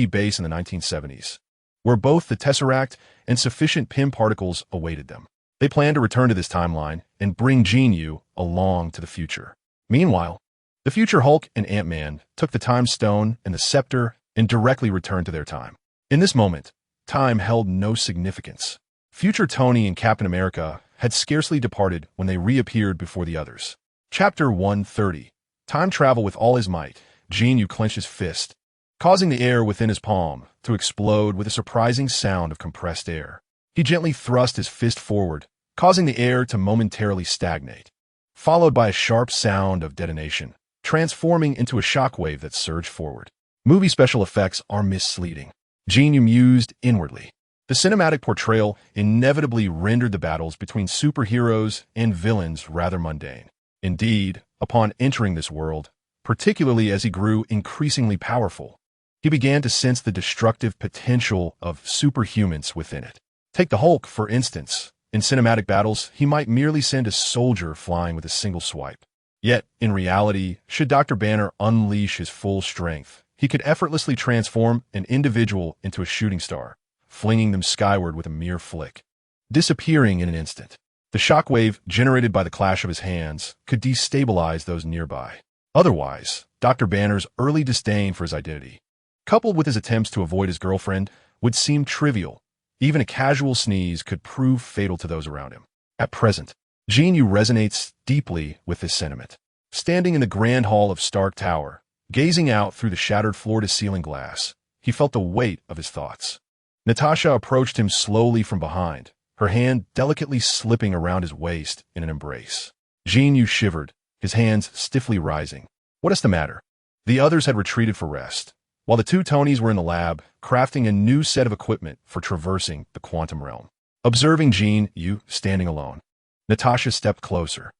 Speaker 1: base in the 1970s, where both the Tesseract and sufficient PIM particles awaited them. They planned to return to this timeline and bring Jin Yu along to the future. Meanwhile, the future Hulk and Ant-Man took the Time Stone and the Scepter and directly returned to their time. In this moment, time held no significance. Future Tony and Captain America had scarcely departed when they reappeared before the others. Chapter 130. Time travel with all his might. Jin Yu clenched his fist, causing the air within his palm to explode with a surprising sound of compressed air. He gently thrust his fist forward, causing the air to momentarily stagnate, followed by a sharp sound of detonation, transforming into a shockwave that surged forward. Movie special effects are misleading, Jin Yu mused inwardly. The cinematic portrayal inevitably rendered the battles between superheroes and villains rather mundane. Indeed, upon entering this world, particularly as he grew increasingly powerful, he began to sense the destructive potential of superhumans within it. Take the Hulk, for instance. In cinematic battles, he might merely send a soldier flying with a single swipe. Yet, in reality, should Dr. Banner unleash his full strength, he could effortlessly transform an individual into a shooting star, flinging them skyward with a mere flick, disappearing in an instant. The shockwave generated by the clash of his hands could destabilize those nearby. Otherwise, Dr. Banner's early disdain for his identity, coupled with his attempts to avoid his girlfriend, would seem trivial. Even a casual sneeze could prove fatal to those around him. At present, Jin Yu resonates deeply with this sentiment. Standing in the grand hall of Stark Tower, gazing out through the shattered floor-to-ceiling glass, he felt the weight of his thoughts. Natasha approached him slowly from behind, her hand delicately slipping around his waist in an embrace. Jin Yu shivered, his hands stiffly rising. What is the matter? The others had retreated for rest, while the two Tonys were in the lab, crafting a new set of equipment for traversing the quantum realm. Observing Jin Yu standing alone, Natasha stepped closer.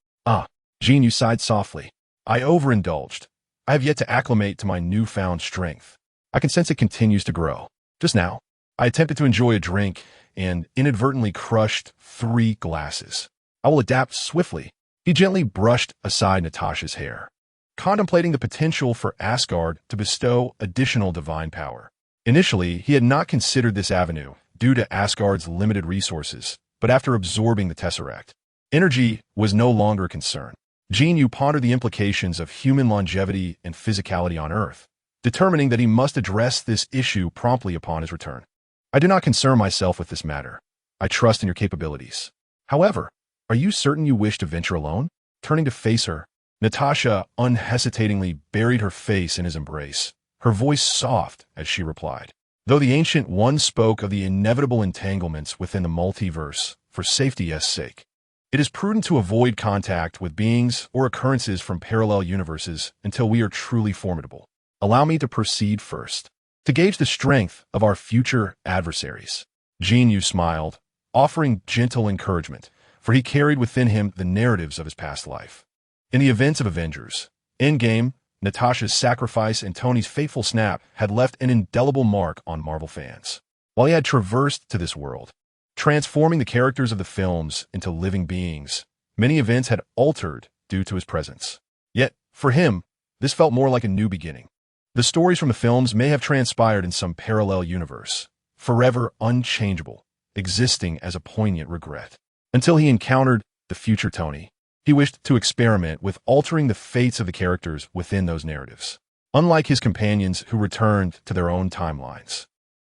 Speaker 1: Jin Yu sighed softly. I overindulged. I have yet to acclimate to my newfound strength. I can sense it continues to grow. Just now, I attempted to enjoy a drink and inadvertently crushed 3 glasses. I will adapt swiftly. He gently brushed aside Natasha's hair, contemplating the potential for Asgard to bestow additional divine power. Initially, he had not considered this avenue due to Asgard's limited resources, but after absorbing the Tesseract, energy was no longer a concern. Jin Yu pondered the implications of human longevity and physicality on Earth, determining that he must address this issue promptly upon his return. I do not concern myself with this matter. I trust in your capabilities. However, are you certain you wish to venture alone? Turning to face her, Natasha unhesitatingly buried her face in his embrace, her voice soft as she replied. Though the Ancient One spoke of the inevitable entanglements within the multiverse for safety's sake, it is prudent to avoid contact with beings or occurrences from parallel universes until we are truly formidable. Allow me to proceed first, to gauge the strength of our future adversaries. Jin Yu smiled, offering gentle encouragement, for he carried within him the narratives of his past life. In the events of Avengers Endgame, Natasha's sacrifice and Tony's fateful snap had left an indelible mark on Marvel fans. While he had traversed to this world, transforming the characters of the films into living beings, many events had altered due to his presence. Yet, for him, this felt more like a new beginning. The stories from the films may have transpired in some parallel universe, forever unchangeable, existing as a poignant regret. Until he encountered the future Tony, he wished to experiment with altering the fates of the characters within those narratives. Unlike his companions who returned to their own timelines,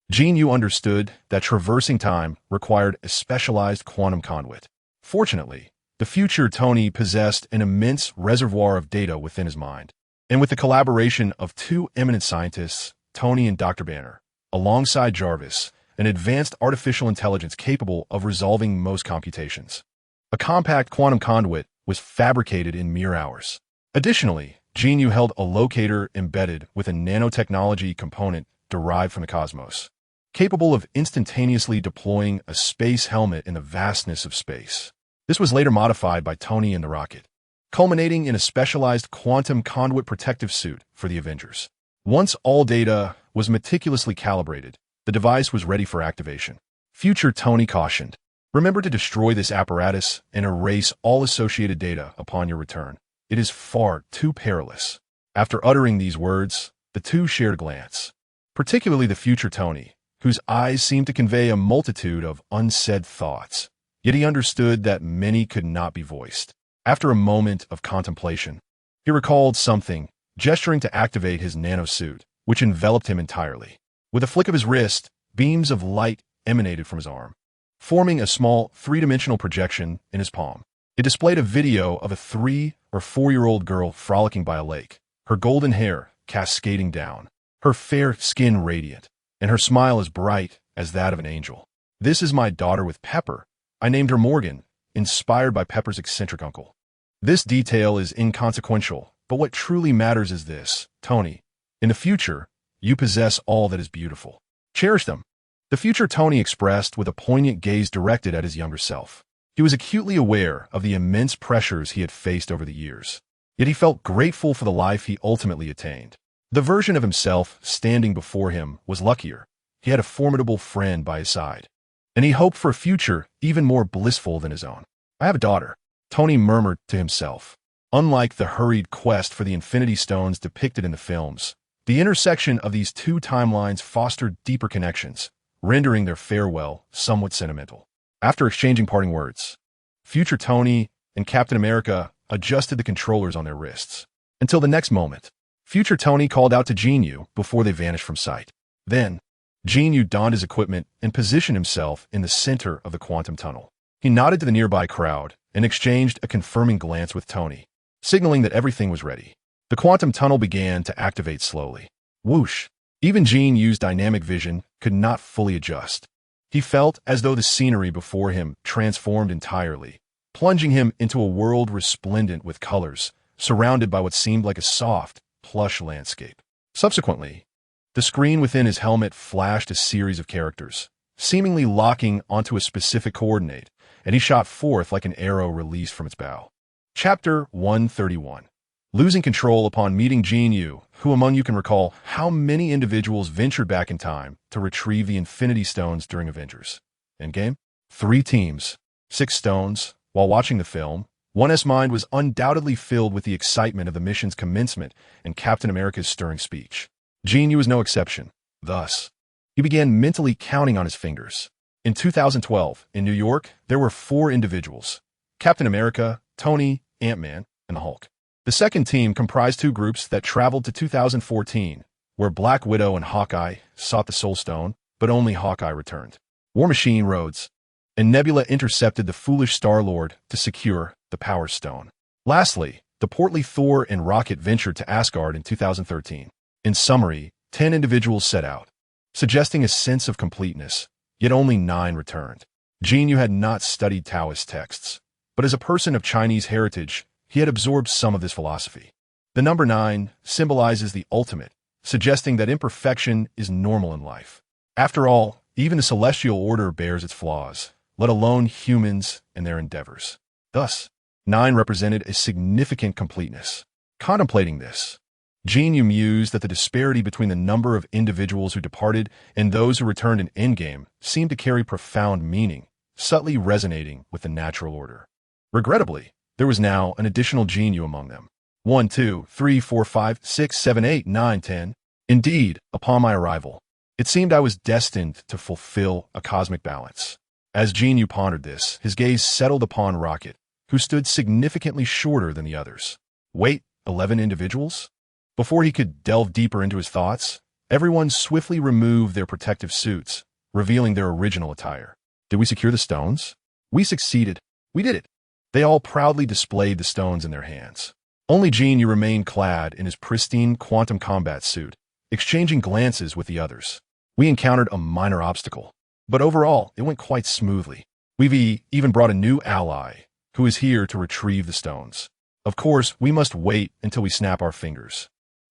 Speaker 1: Jin Yu understood that traversing time required a specialized quantum conduit. Fortunately, the future Tony possessed an immense reservoir of data within his mind, and with the collaboration of 2 eminent scientists, Tony and Dr. Banner, alongside Jarvis, an advanced artificial intelligence capable of resolving most computations, a compact quantum conduit was fabricated in mere hours. Additionally, Jin Yu held a locator embedded with a nanotechnology component derived from the cosmos, capable of instantaneously deploying a space helmet in the vastness of space. This was later modified by Tony and the rocket, culminating in a specialized quantum conduit protective suit for the Avengers. Once all data was meticulously calibrated, the device was ready for activation. Future Tony cautioned, remember to destroy this apparatus and erase all associated data upon your return. It is far too perilous. After uttering these words, the two shared a glance, particularly the future Tony, whose eyes seemed to convey a multitude of unsaid thoughts. Yet he understood that many could not be voiced. After a moment of contemplation, he recalled something, gesturing to activate his nanosuit, which enveloped him entirely. With a flick of his wrist, beams of light emanated from his arm, forming a small 3-dimensional projection in his palm. It displayed a video of a 3- or 4-year-old girl frolicking by a lake, her golden hair cascading down, her fair skin radiant, and her smile as bright as that of an angel. This is my daughter with Pepper. I named her Morgan, inspired by Pepper's eccentric uncle. This detail is inconsequential, but what truly matters is this, Tony. In the future, you possess all that is beautiful. Cherish them. The future Tony expressed with a poignant gaze directed at his younger self. He was acutely aware of the immense pressures he had faced over the years, yet he felt grateful for the life he ultimately attained. The version of himself standing before him was luckier. He had a formidable friend by his side, and he hoped for a future even more blissful than his own. I have a daughter, Tony murmured to himself. Unlike the hurried quest for the Infinity Stones depicted in the films, the intersection of these two timelines fostered deeper connections, rendering their farewell somewhat sentimental. After exchanging parting words, future Tony and Captain America adjusted the controllers on their wrists. Until the next moment, future Tony called out to Jin Yu before they vanished from sight. Then, Jin Yu donned his equipment and positioned himself in the center of the quantum tunnel. He nodded to the nearby crowd and exchanged a confirming glance with Tony, signaling that everything was ready. The quantum tunnel began to activate slowly. Whoosh! Even Jin Yu's dynamic vision could not fully adjust. He felt as though the scenery before him transformed entirely, plunging him into a world resplendent with colors, surrounded by what seemed like a soft, plush landscape. Subsequently, The screen within his helmet flashed a series of characters, seemingly locking onto a specific coordinate, and he shot forth like an arrow released from its bow. Chapter 131. Losing control upon meeting Jin Yu. Who among you can recall how many individuals ventured back in time to retrieve the Infinity Stones during Avengers Endgame? 3 teams, 6 stones. While watching the film, one's mind was undoubtedly filled with the excitement of the mission's commencement and Captain America's stirring speech. Jin Yu was no exception. Thus, he began mentally counting on his fingers. In 2012, in New York, there were 4 individuals: Captain America, Tony, Ant-Man, and the Hulk. The second team comprised 2 groups that traveled to 2014, where Black Widow and Hawkeye sought the Soul Stone, but only Hawkeye returned. War Machine, Rhodes, and Nebula intercepted the foolish Star-Lord to secure the Power Stone. Lastly, the portly Thor and Rocket ventured to Asgard in 2013. In summary, 10 individuals set out, suggesting a sense of completeness, yet only 9 returned. Jin Yu had not studied Taoist texts, but as a person of Chinese heritage, he had absorbed some of this philosophy. The number 9 symbolizes the ultimate, suggesting that imperfection is normal in life. After all, even the celestial order bears its flaws, let alone humans and their endeavors. Thus, 9 represented a significant completeness. Contemplating this, Jin Yu mused that the disparity between the number of individuals who departed and those who returned in Endgame seemed to carry profound meaning, subtly resonating with the natural order. Regrettably, there was now an additional Jin Yu among them. 1, 2, 3, 4, 5, 6, 7, 8, 9, 10. Indeed, upon my arrival, it seemed I was destined to fulfill a cosmic balance. As Jin Yu pondered this, his gaze settled upon Rocket, who stood significantly shorter than the others. Wait, 11 individuals? Before he could delve deeper into his thoughts, everyone swiftly removed their protective suits, revealing their original attire. Did we secure the stones? We succeeded. We did it. They all proudly displayed the stones in their hands. Only Jin Yu remained clad in his pristine quantum combat suit, exchanging glances with the others. We encountered a minor obstacle, but overall, it went quite smoothly. We've even brought a new ally, who is here to retrieve the stones. Of course, we must wait until we snap our fingers.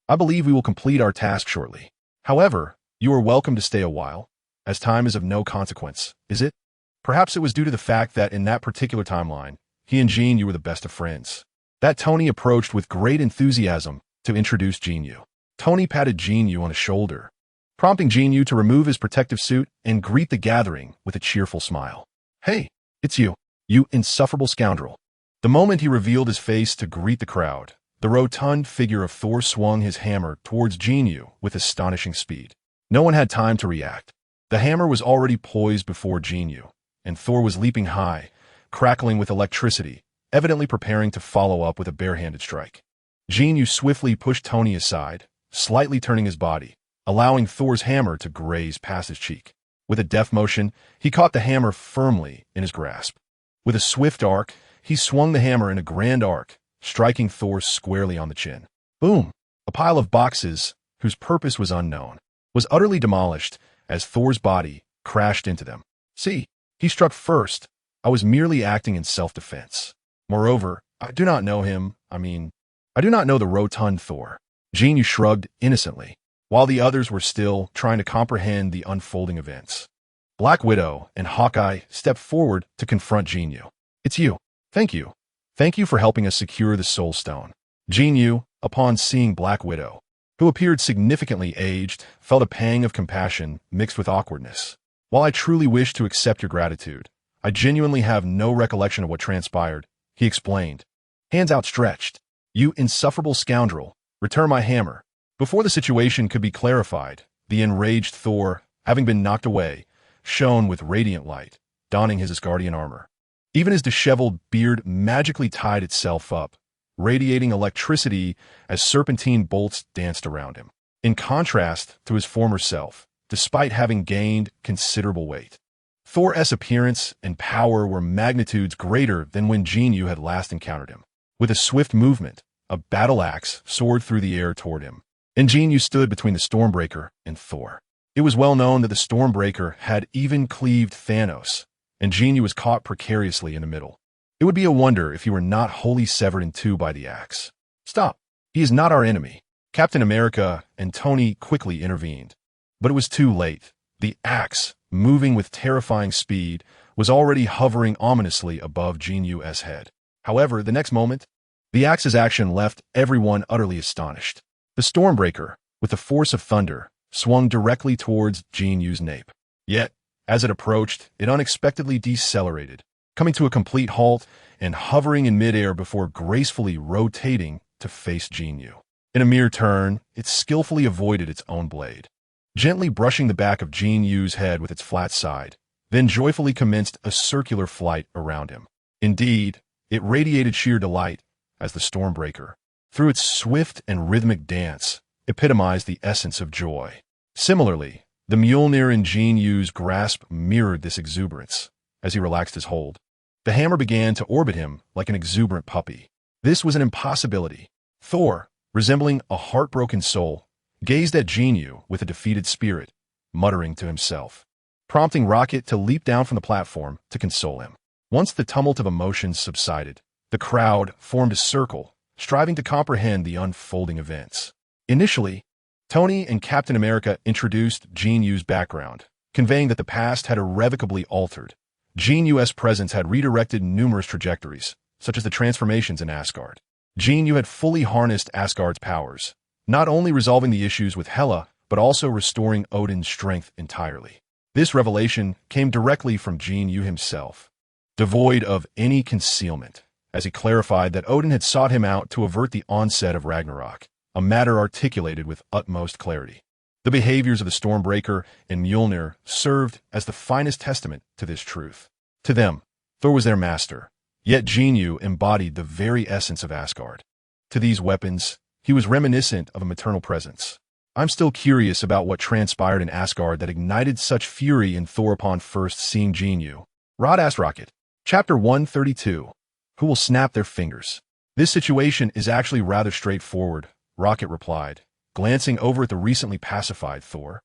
Speaker 1: I believe we will complete our task shortly. However, you are welcome to stay a while, as time is of no consequence, is it? Perhaps it was due to the fact that in that particular timeline, he and Jin Yu were the best of friends. That Tony approached with great enthusiasm to introduce Jin Yu. Tony patted Jin Yu on the shoulder, prompting Jin Yu to remove his protective suit and greet the gathering with a cheerful smile. Hey, it's you, you insufferable scoundrel. The moment he revealed his face to greet the crowd, the rotund figure of Thor swung his hammer towards Jin Yu with astonishing speed. No one had time to react. The hammer was already poised before Jin Yu, and Thor was leaping high, crackling with electricity, evidently preparing to follow up with a barehanded strike. Jin Yu swiftly pushed Tony aside, slightly turning his body, allowing Thor's hammer to graze past his cheek. With a deft motion, he caught the hammer firmly in his grasp. With a swift arc, he swung the hammer in a grand arc, striking Thor squarely on the chin. Boom! A pile of boxes, whose purpose was unknown, was utterly demolished as Thor's body crashed into them. See, he struck first. I was merely acting in self-defense. Moreover, I do not know him. I do not know the rotund Thor. Jin Yu shrugged innocently, while the others were still trying to comprehend the unfolding events. Black Widow and Hawkeye stepped forward to confront Jin Yu. It's you. Thank you. Thank you for helping us secure the Soul Stone. Jin Yu, upon seeing Black Widow, who appeared significantly aged, felt a pang of compassion mixed with awkwardness. While I truly wish to accept your gratitude, I genuinely have no recollection of what transpired, he explained. Hands outstretched. You insufferable scoundrel, return my hammer. Before the situation could be clarified, the enraged Thor, having been knocked away, shone with radiant light, donning his Asgardian armor. Even his disheveled beard magically tied itself up, radiating electricity as serpentine bolts danced around him. In contrast to his former self, despite having gained considerable weight, Thor's appearance and power were magnitudes greater than when Jin Yu had last encountered him. With a swift movement, a battle axe soared through the air toward him, and Jin Yu stood between the Stormbreaker and Thor. It was well known that the Stormbreaker had even cleaved Thanos, and Jin Yu was caught precariously in the middle. It would be a wonder if he were not wholly severed in two by the axe. Stop! He is not our enemy. Captain America and Tony quickly intervened. But it was too late. The axe, moving with terrifying speed, was already hovering ominously above Jin Yu's head. However, the next moment, the axe's action left everyone utterly astonished. The Stormbreaker, with the force of thunder, swung directly towards Jin Yu's nape. Yet, as it approached, it unexpectedly decelerated, coming to a complete halt and hovering in midair before gracefully rotating to face Jin Yu. In a mere turn, it skillfully avoided its own blade, gently brushing the back of Jin Yu's head with its flat side, then joyfully commenced a circular flight around him. Indeed, it radiated sheer delight as the Stormbreaker, through its swift and rhythmic dance, epitomized the essence of joy. Similarly, the Mjolnir in Jin Yu's grasp mirrored this exuberance. As he relaxed his hold, the hammer began to orbit him like an exuberant puppy. This was an impossibility. Thor, resembling a heartbroken soul, gazed at Jin Yu with a defeated spirit, muttering to himself, prompting Rocket to leap down from the platform to console him. Once the tumult of emotions subsided, the crowd formed a circle, striving to comprehend the unfolding events. Initially, Tony and Captain America introduced Jin Yu's background, conveying that the past had irrevocably altered. Jin Yu's presence had redirected numerous trajectories, such as the transformations in Asgard. Jin Yu had fully harnessed Asgard's powers, not only resolving the issues with Hela, but also restoring Odin's strength entirely. This revelation came directly from Jin Yu himself, devoid of any concealment, as he clarified that Odin had sought him out to avert the onset of Ragnarok, a matter articulated with utmost clarity. The behaviors of the Stormbreaker and Mjolnir served as the finest testament to this truth. To them, Thor was their master, yet Jin Yu embodied the very essence of Asgard. To these weapons, he was reminiscent of a maternal presence. I'm still curious about what transpired in Asgard that ignited such fury in Thor upon first seeing Jin Yu. Rod asked Rocket. Chapter 132. Who will snap their fingers? This situation is actually rather straightforward, Rocket replied, glancing over at the recently pacified Thor,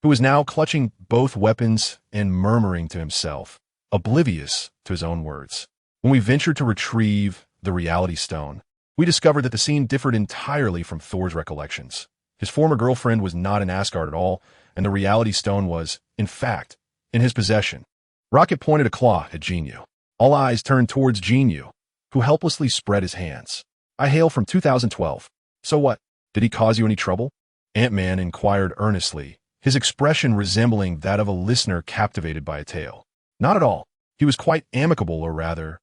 Speaker 1: who was now clutching both weapons and murmuring to himself, oblivious to his own words. When we ventured to retrieve the Reality Stone, we discovered that the scene differed entirely from Thor's recollections. His former girlfriend was not in Asgard at all, and the Reality Stone was, in fact, in his possession. Rocket pointed a claw at Jin Yu. All eyes turned towards Jin Yu, who helplessly spread his hands. I hail from 2012. So what? Did he cause you any trouble? Ant-Man inquired earnestly, his expression resembling that of a listener captivated by a tale. Not at all. He was quite amicable, or rather,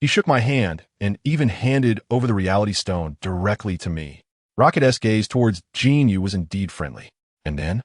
Speaker 1: he shook my hand and even handed over the Reality Stone directly to me. Rocket's gaze towards Jin Yu was indeed friendly. And then?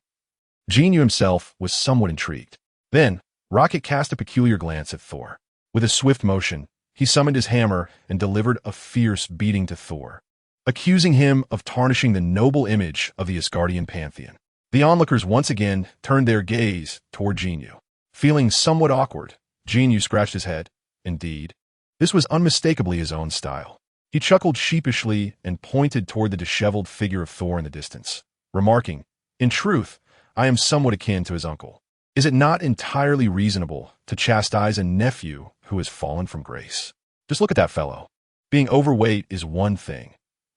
Speaker 1: Jin Yu himself was somewhat intrigued. Then, Rocket cast a peculiar glance at Thor. With a swift motion, he summoned his hammer and delivered a fierce beating to Thor, accusing him of tarnishing the noble image of the Asgardian pantheon. The onlookers once again turned their gaze toward Jin Yu. Feeling somewhat awkward, Jin Yu scratched his head. Indeed, this was unmistakably his own style. He chuckled sheepishly and pointed toward the disheveled figure of Thor in the distance, remarking, "In truth, I am somewhat akin to his uncle. Is it not entirely reasonable to chastise a nephew who has fallen from grace? Just look at that fellow. Being overweight is one thing.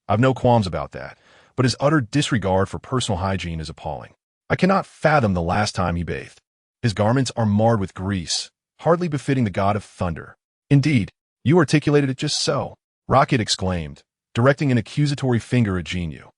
Speaker 1: I've no qualms about that, but his utter disregard for personal hygiene is appalling. I cannot fathom the last time he bathed. His garments are marred with grease, hardly befitting the god of thunder." Indeed, you articulated it just so, Rocket exclaimed, directing an accusatory finger at Jin Yu.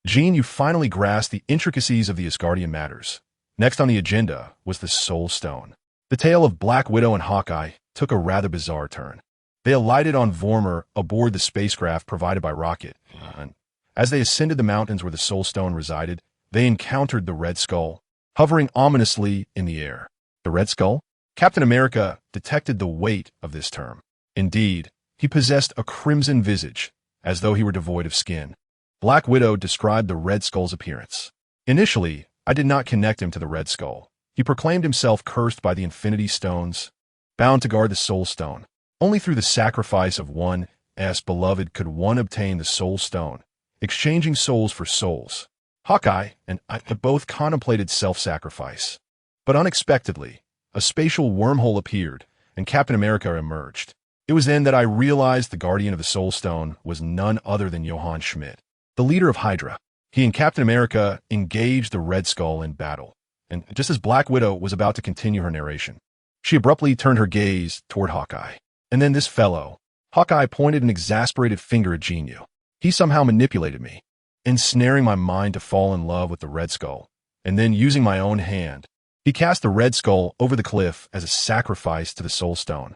Speaker 1: Jin Yu finally grasped the intricacies of the Asgardian matters. Next on the agenda was the Soul Stone. The tale of Black Widow and Hawkeye took a rather bizarre turn. They alighted on Vormir aboard the spacecraft provided by Rocket, and as they ascended the mountains where the Soul Stone resided, they encountered the Red Skull, hovering ominously in the air. The Red Skull? Captain America detected the weight of this term. Indeed, he possessed a crimson visage, as though he were devoid of skin. Black Widow described the Red Skull's appearance. Initially, I did not connect him to the Red Skull. He proclaimed himself cursed by the Infinity Stones, bound to guard the Soul Stone. Only through the sacrifice of one's beloved could one obtain the Soul Stone, exchanging souls for souls. Hawkeye and I both contemplated self-sacrifice. But unexpectedly, a spatial wormhole appeared, and Captain America emerged. It was then that I realized the guardian of the Soul Stone was none other than Johann Schmidt, the leader of Hydra. He and Captain America engaged the Red Skull in battle, and just as Black Widow was about to continue her narration, she abruptly turned her gaze toward Hawkeye. And then this fellow. Hawkeye pointed an exasperated finger at Jin Yu. He somehow manipulated me, ensnaring my mind to fall in love with the Red Skull, and then using my own hand, he cast the Red Skull over the cliff as a sacrifice to the Soul Stone.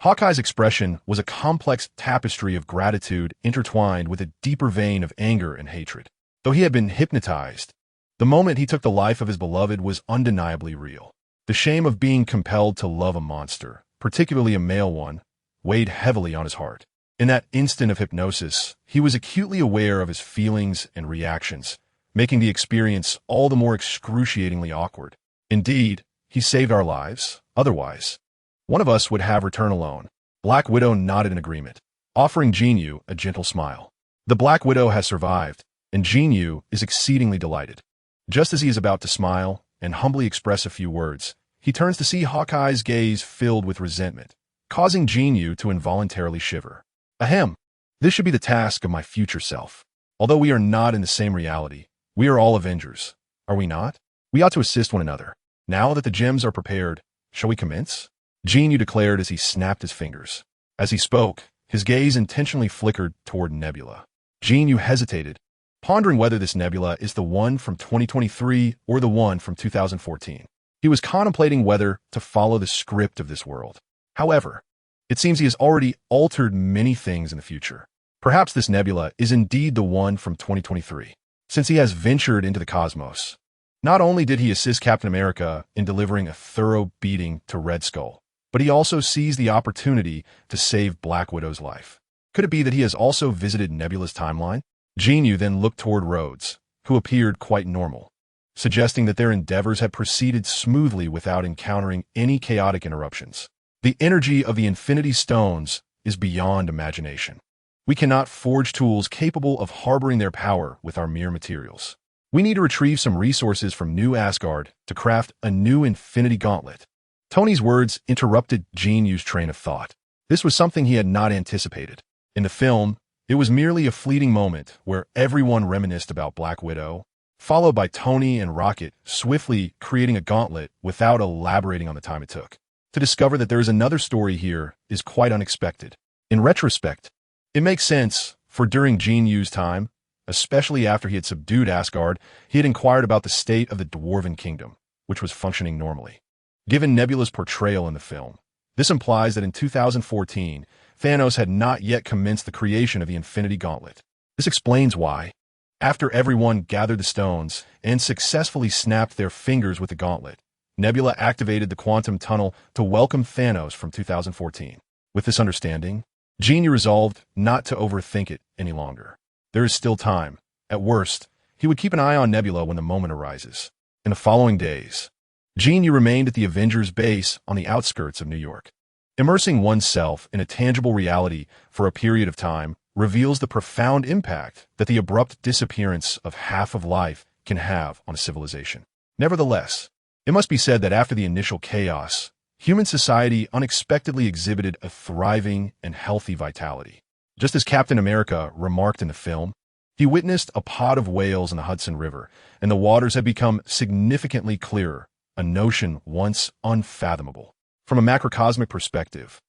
Speaker 1: Hawkeye's expression was a complex tapestry of gratitude intertwined with a deeper vein of anger and hatred. Though he had been hypnotized, the moment he took the life of his beloved was undeniably real. The shame of being compelled to love a monster, particularly a male one, weighed heavily on his heart. In that instant of hypnosis, he was acutely aware of his feelings and reactions, making the experience all the more excruciatingly awkward. Indeed, he saved our lives. Otherwise, one of us would have returned alone. Black Widow nodded in agreement, offering Jin Yu a gentle smile. The Black Widow has survived, and Jin Yu is exceedingly delighted. Just as he is about to smile and humbly express a few words, he turns to see Hawkeye's gaze filled with resentment, causing Jin Yu to involuntarily shiver. Ahem. This should be the task of my future self. Although we are not in the same reality, we are all Avengers, are we not? We ought to assist one another. Now that the gems are prepared, shall we commence? Jin Yu declared as he snapped his fingers. As he spoke, his gaze intentionally flickered toward Nebula. Jin Yu hesitated, pondering whether this Nebula is the one from 2023 or the one from 2014. He was contemplating whether to follow the script of this world. However, it seems he has already altered many things in the future. Perhaps this Nebula is indeed the one from 2023, since he has ventured into the cosmos. Not only did he assist Captain America in delivering a thorough beating to Red Skull, but he also seized the opportunity to save Black Widow's life. Could it be that he has also visited Nebula's timeline? Jin Yu then looked toward Rhodes, who appeared quite normal, suggesting that their endeavors had proceeded smoothly without encountering any chaotic interruptions. The energy of the Infinity Stones is beyond imagination. We cannot forge tools capable of harboring their power with our mere materials. We need to retrieve some resources from New Asgard to craft a new Infinity Gauntlet. Tony's words interrupted Jin Yu's train of thought. This was something he had not anticipated. In the film, it was merely a fleeting moment where everyone reminisced about Black Widow, followed by Tony and Rocket swiftly creating a gauntlet without elaborating on the time it took. To discover that there is another story here is quite unexpected. In retrospect, it makes sense, for during Jin Yu's time, especially after he had subdued Asgard, he had inquired about the state of the Dwarven Kingdom, which was functioning normally. Given Nebula's portrayal in the film, this implies that in 2014, Thanos had not yet commenced the creation of the Infinity Gauntlet. This explains why, after everyone gathered the stones and successfully snapped their fingers with the gauntlet, Nebula activated the quantum tunnel to welcome Thanos from 2014. With this understanding, Jin Yu resolved not to overthink it any longer. There is still time. At worst, he would keep an eye on Nebula when the moment arises. In the following days, Jin Yu remained at the Avengers base on the outskirts of New York. Immersing oneself in a tangible reality for a period of time reveals the profound impact that the abrupt disappearance of half of life can have on a civilization. Nevertheless, it must be said that after the initial chaos, human society unexpectedly exhibited a thriving and healthy vitality. Just as Captain America remarked in the film, he witnessed a pod of whales in the Hudson River, and the waters had become significantly clearer, a notion once unfathomable. From a macrocosmic perspective,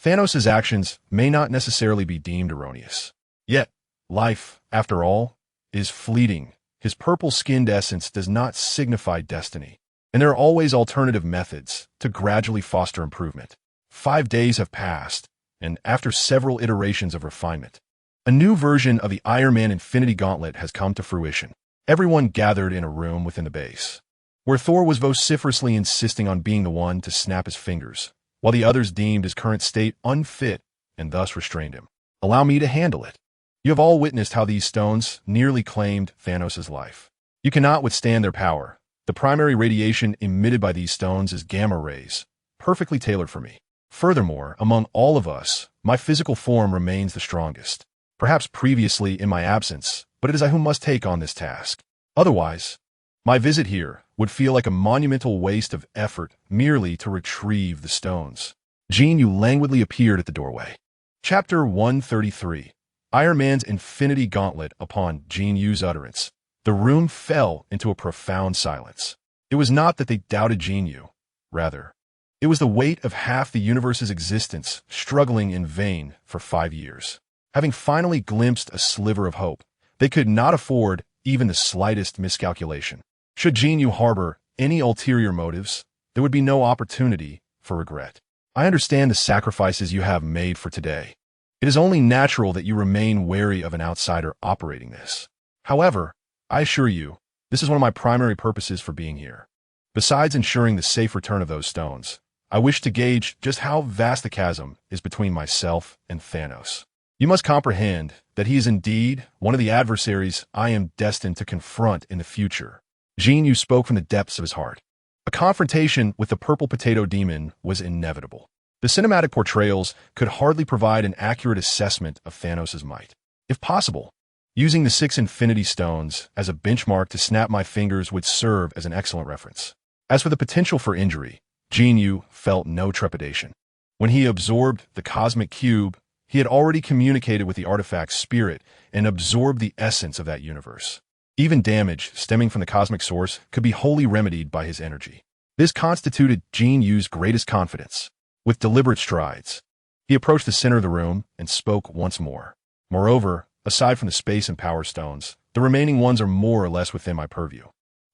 Speaker 1: Thanos' actions may not necessarily be deemed erroneous. Yet, life, after all, is fleeting. His purple-skinned essence does not signify destiny, and there are always alternative methods to gradually foster improvement. 5 days have passed, and after several iterations of refinement, a new version of the Iron Man Infinity Gauntlet has come to fruition. Everyone gathered in a room within the base, where Thor was vociferously insisting on being the one to snap his fingers, while the others deemed his current state unfit and thus restrained him. Allow me to handle it. You have all witnessed how these stones nearly claimed Thanos' life. You cannot withstand their power. The primary radiation emitted by these stones is gamma rays, perfectly tailored for me. Furthermore, among all of us, my physical form remains the strongest. Perhaps previously in my absence, but it is I who must take on this task. Otherwise, my visit here would feel like a monumental waste of effort merely to retrieve the stones. Jin Yu languidly appeared at the doorway. Chapter 133. Iron Man's Infinity Gauntlet. Upon Jin Yu's utterance, The room fell into a profound silence. It was not that they doubted Jin Yu. Rather, it was the weight of half the universe's existence struggling in vain for 5 years. Having finally glimpsed a sliver of hope, they could not afford even the slightest miscalculation. Should Jin Yu harbor any ulterior motives, there would be no opportunity for regret. I understand the sacrifices you have made for today. It is only natural that you remain wary of an outsider operating this. However, I assure you, this is one of my primary purposes for being here. Besides ensuring the safe return of those stones, I wish to gauge just how vast the chasm is between myself and Thanos. You must comprehend that he is indeed one of the adversaries I am destined to confront in the future. Jin Yu spoke from the depths of his heart. A confrontation with the purple potato demon was inevitable. The cinematic portrayals could hardly provide an accurate assessment of Thanos' might. If possible, using the 6 Infinity Stones as a benchmark to snap my fingers would serve as an excellent reference. As for the potential for injury, Jin Yu felt no trepidation. When he absorbed the cosmic cube, he had already communicated with the artifact's spirit and absorbed the essence of that universe. Even damage stemming from the cosmic source could be wholly remedied by his energy. This constituted Jin Yu's greatest confidence. With deliberate strides, he approached the center of the room and spoke once more. Moreover, aside from the space and power stones, the remaining ones are more or less within my purview.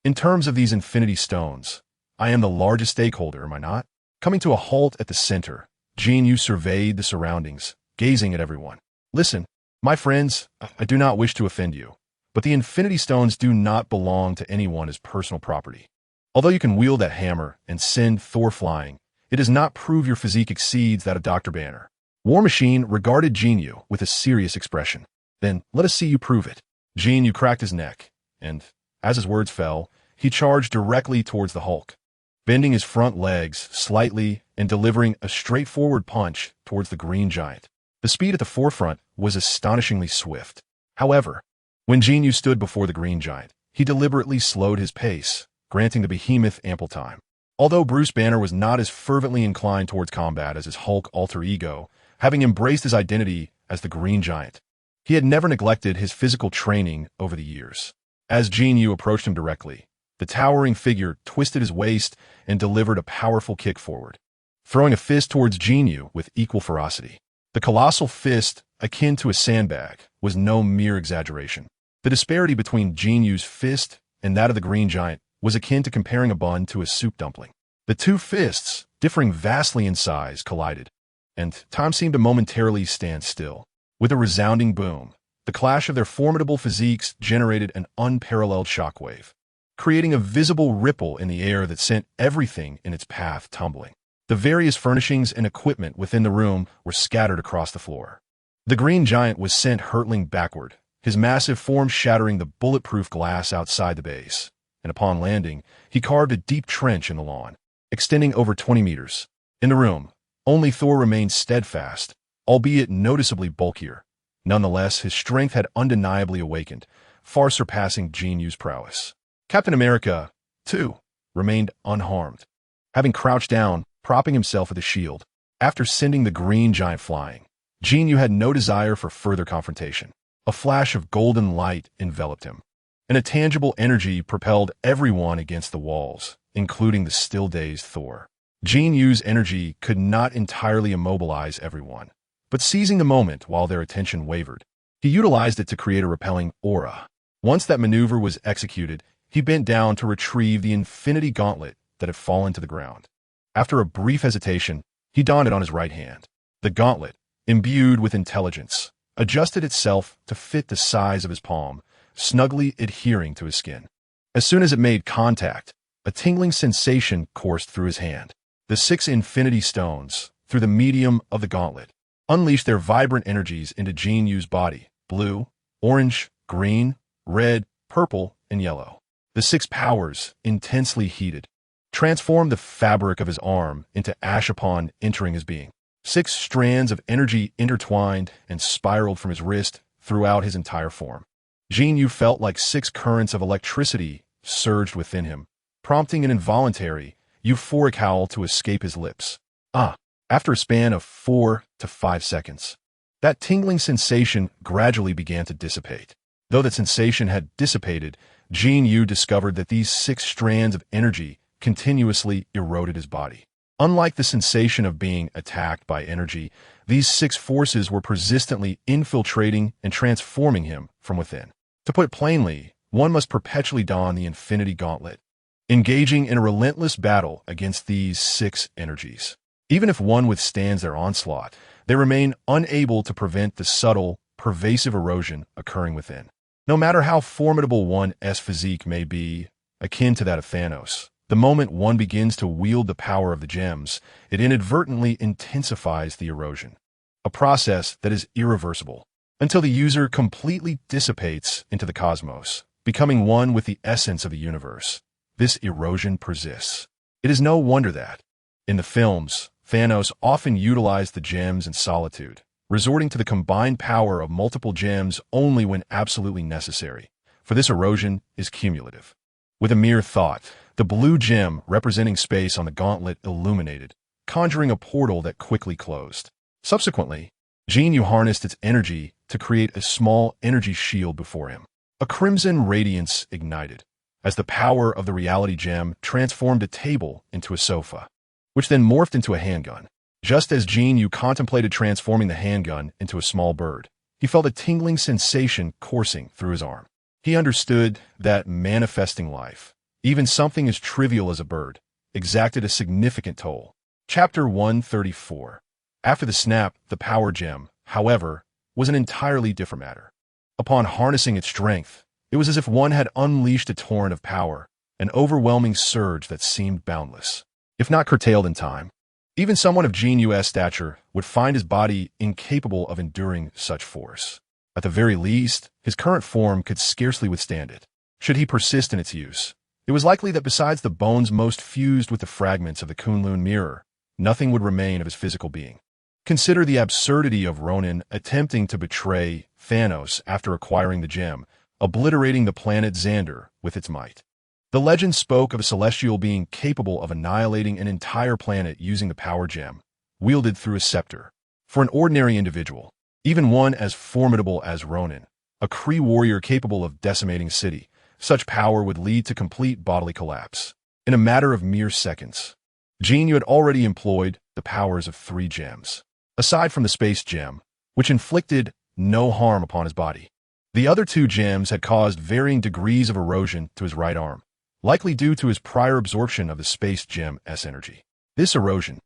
Speaker 1: In terms of these Infinity Stones, I am the largest stakeholder, am I not? Coming to a halt at the center, Jin Yu surveyed the surroundings, gazing at everyone. Listen, my friends, I do not wish to offend you, but the Infinity Stones do not belong to anyone as personal property. Although you can wield that hammer and send Thor flying, it does not prove your physique exceeds that of Dr. Banner. War Machine regarded Jin Yu with a serious expression. Then, let us see you prove it. Jin Yu cracked his neck, and, as his words fell, he charged directly towards the Hulk, bending his front legs slightly and delivering a straightforward punch towards the green giant. The speed at the forefront was astonishingly swift. However, when Jin Yu stood before the green giant, he deliberately slowed his pace, granting the behemoth ample time. Although Bruce Banner was not as fervently inclined towards combat as his Hulk alter ego, having embraced his identity as the Green Giant, he had never neglected his physical training over the years. As Jin Yu approached him directly, the towering figure twisted his waist and delivered a powerful kick forward, throwing a fist towards Jin Yu with equal ferocity. The colossal fist, akin to a sandbag, was no mere exaggeration. The disparity between Jin Yu's fist and that of the Green Giant was akin to comparing a bun to a soup dumpling. The two fists, differing vastly in size, collided, and time seemed to momentarily stand still. With a resounding boom, the clash of their formidable physiques generated an unparalleled shockwave, creating a visible ripple in the air that sent everything in its path tumbling. The various furnishings and equipment within the room were scattered across the floor. The Green Giant was sent hurtling backward, his massive form shattering the bulletproof glass outside the base, and upon landing, he carved a deep trench in the lawn, extending over 20 meters. In the room, only Thor remained steadfast, albeit noticeably bulkier. Nonetheless, his strength had undeniably awakened, far surpassing Jin Yu's prowess. Captain America, too, remained unharmed, having crouched down, propping himself with a shield. After sending the Green Giant flying, Jin Yu had no desire for further confrontation. A flash of golden light enveloped him, and a tangible energy propelled everyone against the walls, including the still-dazed Thor. Jin Yu's energy could not entirely immobilize everyone, but seizing the moment while their attention wavered, he utilized it to create a repelling aura. Once that maneuver was executed, he bent down to retrieve the Infinity Gauntlet that had fallen to the ground. After a brief hesitation, he donned it on his right hand. The gauntlet, imbued with intelligence, adjusted itself to fit the size of his palm, snugly adhering to his skin. As soon as it made contact, a tingling sensation coursed through his hand. The 6 Infinity Stones, through the medium of the gauntlet, unleashed their vibrant energies into Jin Yu's body: blue, orange, green, red, purple, and yellow. The 6 powers, intensely heated, transformed the fabric of his arm into ash upon entering his being. 6 strands of energy intertwined and spiraled from his wrist throughout his entire form. Jin Yu felt like 6 currents of electricity surged within him, prompting an involuntary, euphoric howl to escape his lips. After a span of 4 to 5 seconds, that tingling sensation gradually began to dissipate. Though that sensation had dissipated, Jin Yu discovered that these 6 strands of energy continuously eroded his body. Unlike the sensation of being attacked by energy, these 6 forces were persistently infiltrating and transforming him from within. To put it plainly, one must perpetually don the Infinity Gauntlet, engaging in a relentless battle against these 6 energies. Even if one withstands their onslaught, they remain unable to prevent the subtle, pervasive erosion occurring within. No matter how formidable one's physique may be, akin to that of Thanos, the moment one begins to wield the power of the gems, it inadvertently intensifies the erosion, a process that is irreversible, until the user completely dissipates into the cosmos, becoming one with the essence of the universe. This erosion persists. It is no wonder that, in the films, Thanos often utilized the gems in solitude, resorting to the combined power of multiple gems only when absolutely necessary, for this erosion is cumulative. With a mere thought, the blue gem representing space on the gauntlet illuminated, conjuring a portal that quickly closed. Subsequently, Jin Yu harnessed its energy to create a small energy shield before him. A crimson radiance ignited, as the power of the reality gem transformed a table into a sofa, which then morphed into a handgun. Just as Jin Yu contemplated transforming the handgun into a small bird, he felt a tingling sensation coursing through his arm. He understood that manifesting life, even something as trivial as a bird, exacted a significant toll. Chapter 134. After the snap, the power gem, however, was an entirely different matter. Upon harnessing its strength, it was as if one had unleashed a torrent of power, an overwhelming surge that seemed boundless. If not curtailed in time, even someone of Jin Yu's stature would find his body incapable of enduring such force. At the very least, his current form could scarcely withstand it. Should he persist in its use, it was likely that besides the bones most fused with the fragments of the Kunlun mirror, nothing would remain of his physical being. Consider the absurdity of Ronan attempting to betray Thanos after acquiring the gem, obliterating the planet Xander with its might. The legend spoke of a celestial being capable of annihilating an entire planet using the power gem, wielded through a scepter. For an ordinary individual, even one as formidable as Ronan, a Kree warrior capable of decimating a city, such power would lead to complete bodily collapse. In a matter of mere seconds, Jin Yu had already employed the powers of 3 gems. Aside from the space gem, which inflicted no harm upon his body, the other 2 gems had caused varying degrees of erosion to his right arm, likely due to his prior absorption of the space gem's energy. This erosion,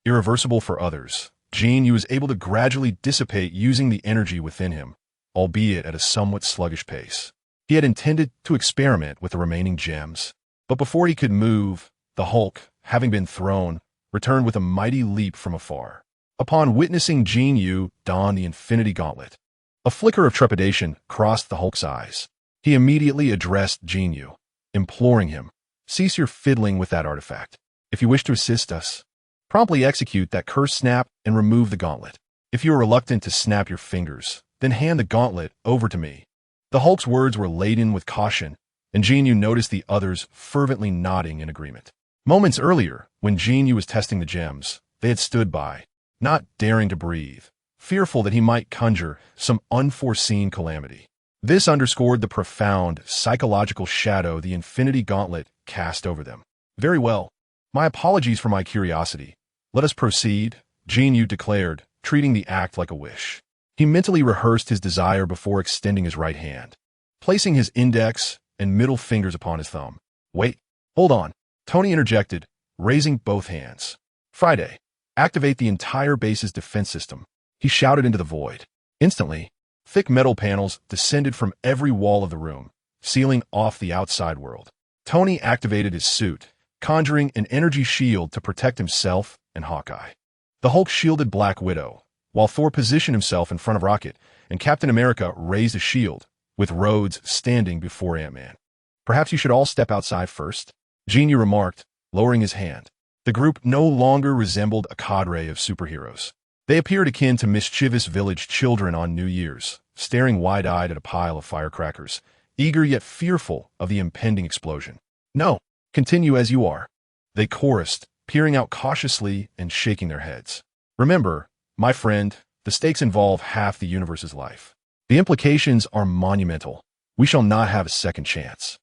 Speaker 1: irreversible for others, Jin Yu was able to gradually dissipate using the energy within him, albeit at a somewhat sluggish pace. He had intended to experiment with the remaining gems, but before he could move, the Hulk, having been thrown, returned with a mighty leap from afar. Upon witnessing Jin Yu don the Infinity Gauntlet, a flicker of trepidation crossed the Hulk's eyes. He immediately addressed Jin Yu, imploring him, "Cease your fiddling with that artifact. If you wish to assist us, promptly execute that cursed snap and remove the gauntlet. If you are reluctant to snap your fingers, then hand the gauntlet over to me." The Hulk's words were laden with caution, and Jin Yu noticed the others fervently nodding in agreement. Moments earlier, when Jin Yu was testing the gems, they had stood by, not daring to breathe, fearful that he might conjure some unforeseen calamity. This underscored the profound psychological shadow the Infinity Gauntlet cast over them. "Very well. My apologies for my curiosity. Let us proceed," Jin Yu declared, treating the act like a wish. He mentally rehearsed his desire before extending his right hand, placing his index and middle fingers upon his thumb. "Wait, hold on," Tony interjected, raising both hands. "Friday, activate the entire base's defense system," he shouted into the void. Instantly, thick metal panels descended from every wall of the room, sealing off the outside world. Tony activated his suit, conjuring an energy shield to protect himself and Hawkeye. The Hulk shielded Black Widow, while Thor positioned himself in front of Rocket, and Captain America raised a shield, with Rhodes standing before Ant-Man. "Perhaps you should all step outside first," Jin Yu remarked, lowering his hand. The group no longer resembled a cadre of superheroes. They appeared akin to mischievous village children on New Year's, staring wide-eyed at a pile of firecrackers, eager yet fearful of the impending explosion. "No, continue as you are," they chorused, peering out cautiously and shaking their heads. "Remember, my friend, the stakes involve half the universe's life. The implications are monumental. We shall not have a second chance."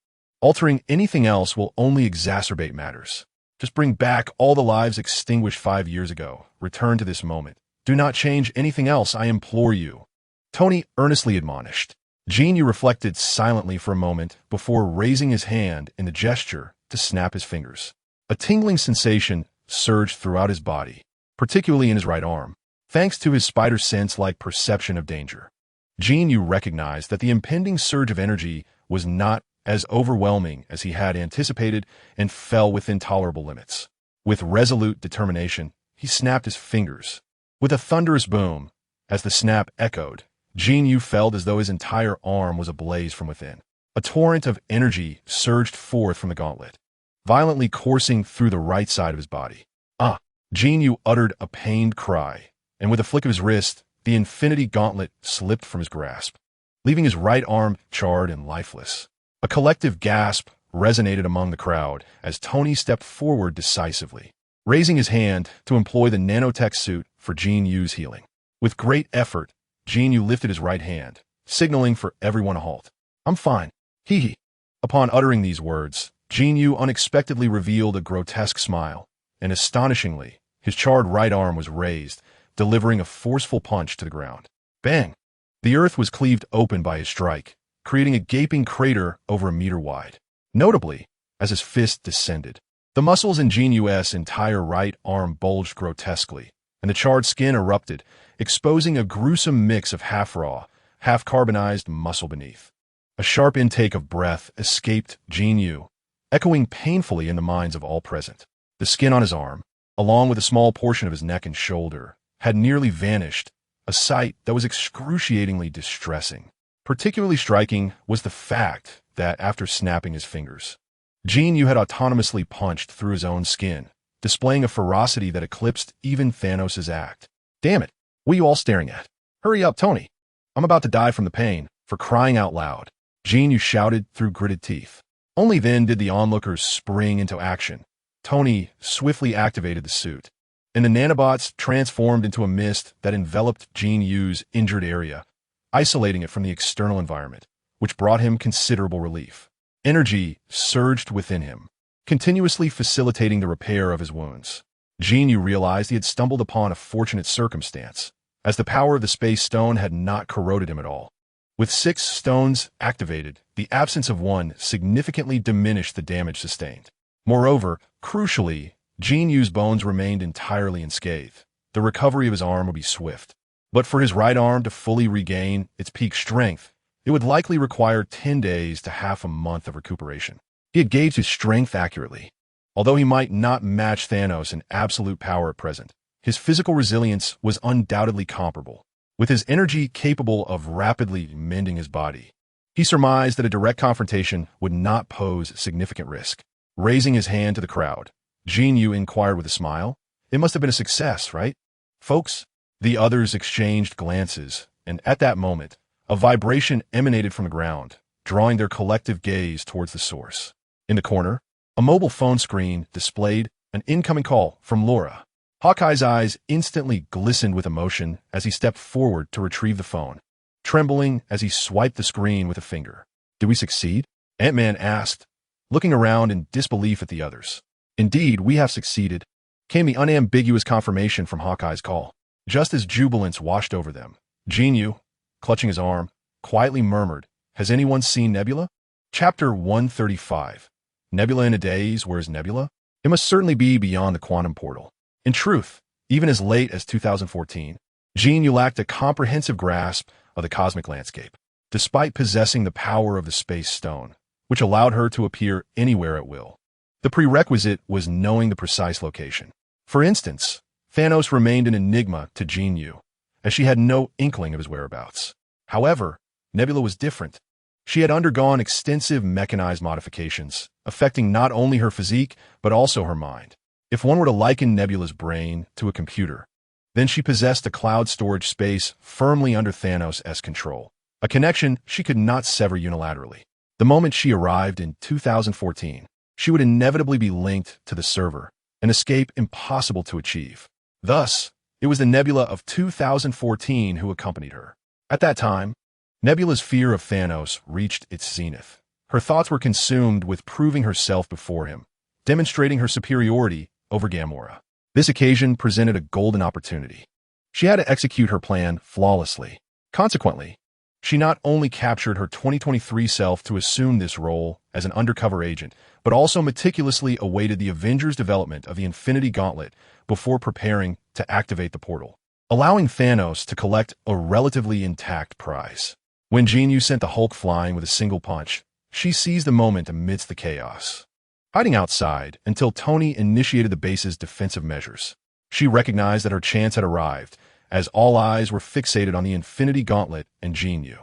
Speaker 1: Altering anything else will only exacerbate matters. Just bring back all the lives extinguished 5 years ago. Return to this moment. Do not change anything else, I implore you. Tony earnestly admonished. Jin Yu reflected silently for a moment before raising his hand in the gesture to snap his fingers. A tingling sensation surged throughout his body, particularly in his right arm, thanks to his spider sense-like perception of danger. Jin Yu recognized that the impending surge of energy was not as overwhelming as he had anticipated and fell within tolerable limits. With resolute determination, he snapped his fingers. With a thunderous boom, as the snap echoed, Jin Yu felt as though his entire arm was ablaze from within. A torrent of energy surged forth from the gauntlet, violently coursing through the right side of his body. Ah! Jin Yu uttered a pained cry, and with a flick of his wrist, the infinity gauntlet slipped from his grasp, leaving his right arm charred and lifeless. A collective gasp resonated among the crowd as Tony stepped forward decisively, raising his hand to employ the nanotech suit for Jin Yu's healing. With great effort, Jin Yu lifted his right hand, signaling for everyone to halt. I'm fine. Hee. Upon uttering these words, Jin Yu unexpectedly revealed a grotesque smile, and astonishingly, his charred right arm was raised, delivering a forceful punch to the ground. Bang! The earth was cleaved open by his strike, creating a gaping crater over a meter wide. Notably, as his fist descended, the muscles in Jin Yu's entire right arm bulged grotesquely, and the charred skin erupted, exposing a gruesome mix of half-raw, half-carbonized muscle beneath. A sharp intake of breath escaped Jin Yu, echoing painfully in the minds of all present. The skin on his arm, along with a small portion of his neck and shoulder, had nearly vanished, a sight that was excruciatingly distressing. Particularly striking was the fact that after snapping his fingers, Jin Yu had autonomously punched through his own skin, displaying a ferocity that eclipsed even Thanos' act. Damn it, what are you all staring at? Hurry up, Tony. I'm about to die from the pain, for crying out loud. Jin Yu shouted through gritted teeth. Only then did the onlookers spring into action. Tony swiftly activated the suit, and the nanobots transformed into a mist that enveloped Jin Yu's injured area, isolating it from the external environment, which brought him considerable relief. Energy surged within him, continuously facilitating the repair of his wounds. Jin Yu realized he had stumbled upon a fortunate circumstance, as the power of the space stone had not corroded him at all. With 6 stones activated, the absence of one significantly diminished the damage sustained. Moreover, crucially, Jin Yu's bones remained entirely unscathed. The recovery of his arm would be swift. But for his right arm to fully regain its peak strength, it would likely require 10 days to half a month of recuperation. He had gauged his strength accurately. Although he might not match Thanos in absolute power at present, his physical resilience was undoubtedly comparable, with his energy capable of rapidly mending his body. He surmised that a direct confrontation would not pose significant risk. Raising his hand to the crowd, Jin Yu inquired with a smile, "It must have been a success, right, folks?" The others exchanged glances, and at that moment, a vibration emanated from the ground, drawing their collective gaze towards the source. In the corner, a mobile phone screen displayed an incoming call from Laura. Hawkeye's eyes instantly glistened with emotion as he stepped forward to retrieve the phone, trembling as he swiped the screen with a finger. "Did we succeed?" Ant-Man asked, looking around in disbelief at the others. "Indeed, we have succeeded," came the unambiguous confirmation from Hawkeye's call. Just as jubilance washed over them, Jin Yu, clutching his arm, quietly murmured, "Has anyone seen Nebula?" Chapter 135. Nebula in a daze? Where's Nebula? It must certainly be beyond the quantum portal. In truth, even as late as 2014, Jin Yu lacked a comprehensive grasp of the cosmic landscape, despite possessing the power of the space stone, which allowed her to appear anywhere at will. The prerequisite was knowing the precise location. For instance, Thanos remained an enigma to Jin Yu, as she had no inkling of his whereabouts. However, Nebula was different. She had undergone extensive mechanized modifications, affecting not only her physique, but also her mind. If one were to liken Nebula's brain to a computer, then she possessed a cloud storage space firmly under Thanos' control, a connection she could not sever unilaterally. The moment she arrived in 2014, she would inevitably be linked to the server, an escape impossible to achieve. Thus, it was the Nebula of 2014 who accompanied her. At that time, Nebula's fear of Thanos reached its zenith, Her thoughts were consumed with proving herself before him, demonstrating her superiority over Gamora. This occasion presented a golden opportunity. She had to execute her plan flawlessly. Consequently, she not only captured her 2023 self to assume this role as an undercover agent, but also meticulously awaited the Avengers' development of the Infinity Gauntlet before preparing to activate the portal, allowing Thanos to collect a relatively intact prize. When Jin Yu sent the Hulk flying with a single punch, she seized the moment amidst the chaos, hiding outside until Tony initiated the base's defensive measures. She recognized that her chance had arrived, as all eyes were fixated on the Infinity Gauntlet and Jin Yu.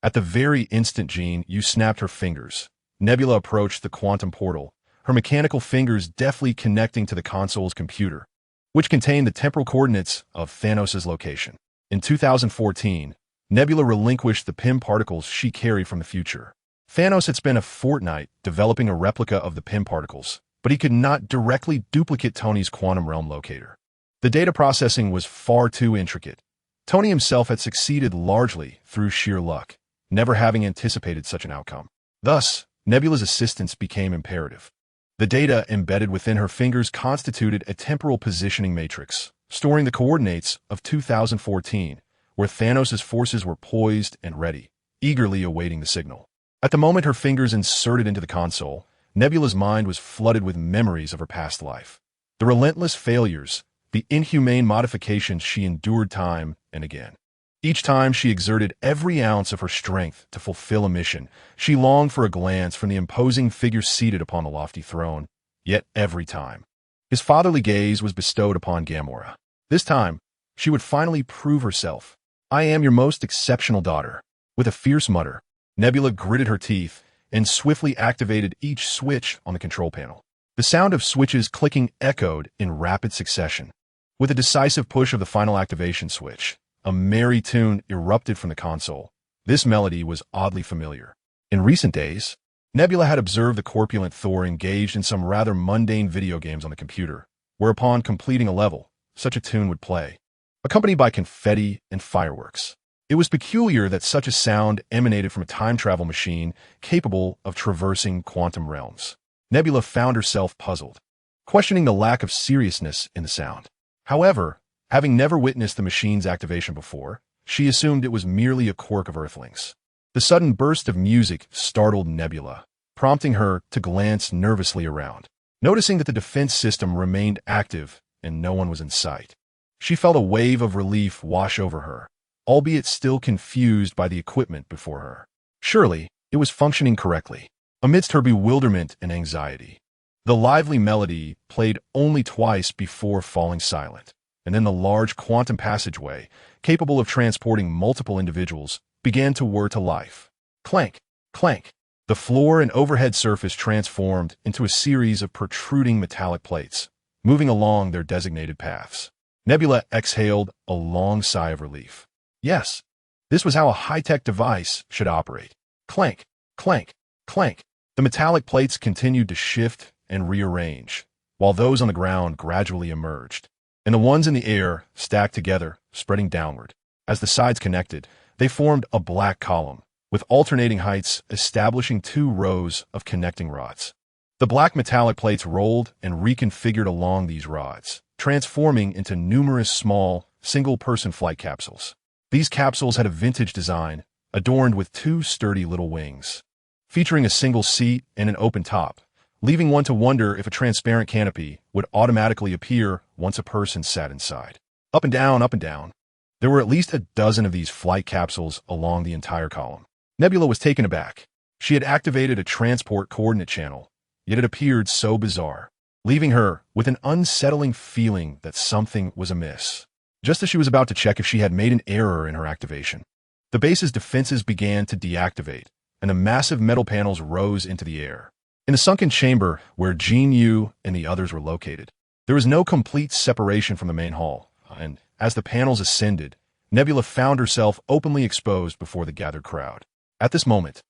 Speaker 1: At the very instant Jin Yu snapped her fingers, Nebula approached the quantum portal, her mechanical fingers deftly connecting to the console's computer, which contained the temporal coordinates of Thanos' location. In 2014, Nebula relinquished the PIM particles she carried from the future. Thanos had spent a fortnight developing a replica of the PIM particles, but he could not directly duplicate Tony's quantum realm locator. The data processing was far too intricate. Tony himself had succeeded largely through sheer luck, never having anticipated such an outcome. Thus, Nebula's assistance became imperative. The data embedded within her fingers constituted a temporal positioning matrix, storing the coordinates of 2014, where Thanos' forces were poised and ready, eagerly awaiting the signal. At the moment her fingers inserted into the console, Nebula's mind was flooded with memories of her past life. The relentless failures, the inhumane modifications she endured time and again. Each time she exerted every ounce of her strength to fulfill a mission, she longed for a glance from the imposing figure seated upon the lofty throne, yet every time his fatherly gaze was bestowed upon Gamora. This time, she would finally prove herself. "I am your most exceptional daughter." With a fierce mutter, Nebula gritted her teeth and swiftly activated each switch on the control panel. The sound of switches clicking echoed in rapid succession. With a decisive push of the final activation switch, a merry tune erupted from the console. This melody was oddly familiar. In recent days, Nebula had observed the corpulent Thor engaged in some rather mundane video games on the computer, where upon completing a level, such a tune would play, accompanied by confetti and fireworks. It was peculiar that such a sound emanated from a time travel machine capable of traversing quantum realms. Nebula found herself puzzled, questioning the lack of seriousness in the sound. However, having never witnessed the machine's activation before, she assumed it was merely a quirk of Earthlings. The sudden burst of music startled Nebula, prompting her to glance nervously around. Noticing that the defense system remained active and no one was in sight, she felt a wave of relief wash over her, albeit still confused by the equipment before her. Surely, it was functioning correctly. Amidst her bewilderment and anxiety, the lively melody played only twice before falling silent, and then the large quantum passageway, capable of transporting multiple individuals, began to whir to life. Clank, clank. The floor and overhead surface transformed into a series of protruding metallic plates, moving along their designated paths. Nebula exhaled a long sigh of relief. Yes, this was how a high-tech device should operate. Clank, clank, clank. The metallic plates continued to shift and rearrange, while those on the ground gradually emerged, and the ones in the air stacked together, spreading downward. As the sides connected, they formed a black column, with alternating heights establishing 2 rows of connecting rods. The black metallic plates rolled and reconfigured along these rods, transforming into numerous small, single-person flight capsules. These capsules had a vintage design, adorned with 2 sturdy little wings, featuring a single seat and an open top, leaving one to wonder if a transparent canopy would automatically appear once a person sat inside. Up and down, up and down. There were at least a dozen of these flight capsules along the entire column. Nebula was taken aback. She had activated a transport coordinate channel, yet it appeared so bizarre, leaving her with an unsettling feeling that something was amiss. Just as she was about to check if she had made an error in her activation, the base's defenses began to deactivate, and the massive metal panels rose into the air. In the sunken chamber where Jin Yu and the others were located, there was no complete separation from the main hall, and as the panels ascended, Nebula found herself openly exposed before the gathered crowd. At this moment,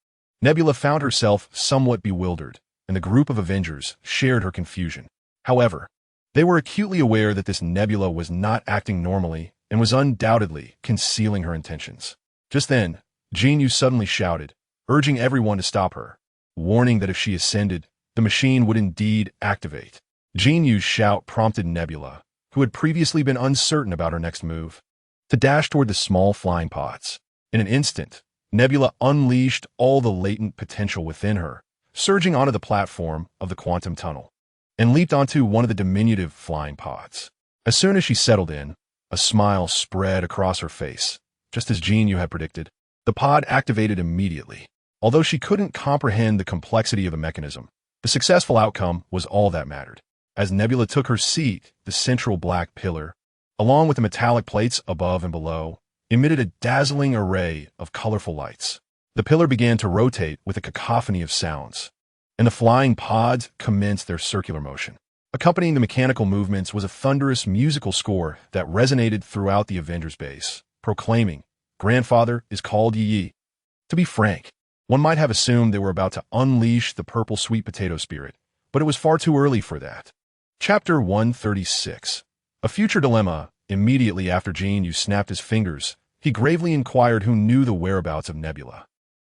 Speaker 1: Nebula found herself somewhat bewildered, and the group of Avengers shared her confusion. However, they were acutely aware that this Nebula was not acting normally and was undoubtedly concealing her intentions. Just then, Jin Yu suddenly shouted, urging everyone to stop her. warning that if she ascended, the machine would indeed activate. Jin Yu's shout prompted Nebula, who had previously been uncertain about her next move, to dash toward the small flying pods. In an instant, Nebula unleashed all the latent potential within her, surging onto the platform of the quantum tunnel, and leaped onto one of the diminutive flying pods. As soon as she settled in, a smile spread across her face. Just as Jin Yu had predicted, the pod activated immediately. Although she couldn't comprehend the complexity of the mechanism, the successful outcome was all that mattered. As Nebula took her seat, the central black pillar, along with the metallic plates above and below, emitted a dazzling array of colorful lights. The pillar began to rotate with a cacophony of sounds, and the flying pods commenced their circular motion. Accompanying the mechanical movements was a thunderous musical score that resonated throughout the Avengers base, proclaiming, "Grandfather is called Yi." To be frank, one might have assumed they were about to unleash the purple sweet potato spirit, but it was far too early for that. Chapter 136. A future dilemma. Immediately after Jin Yu snapped his fingers, he gravely inquired who knew the whereabouts of Nebula.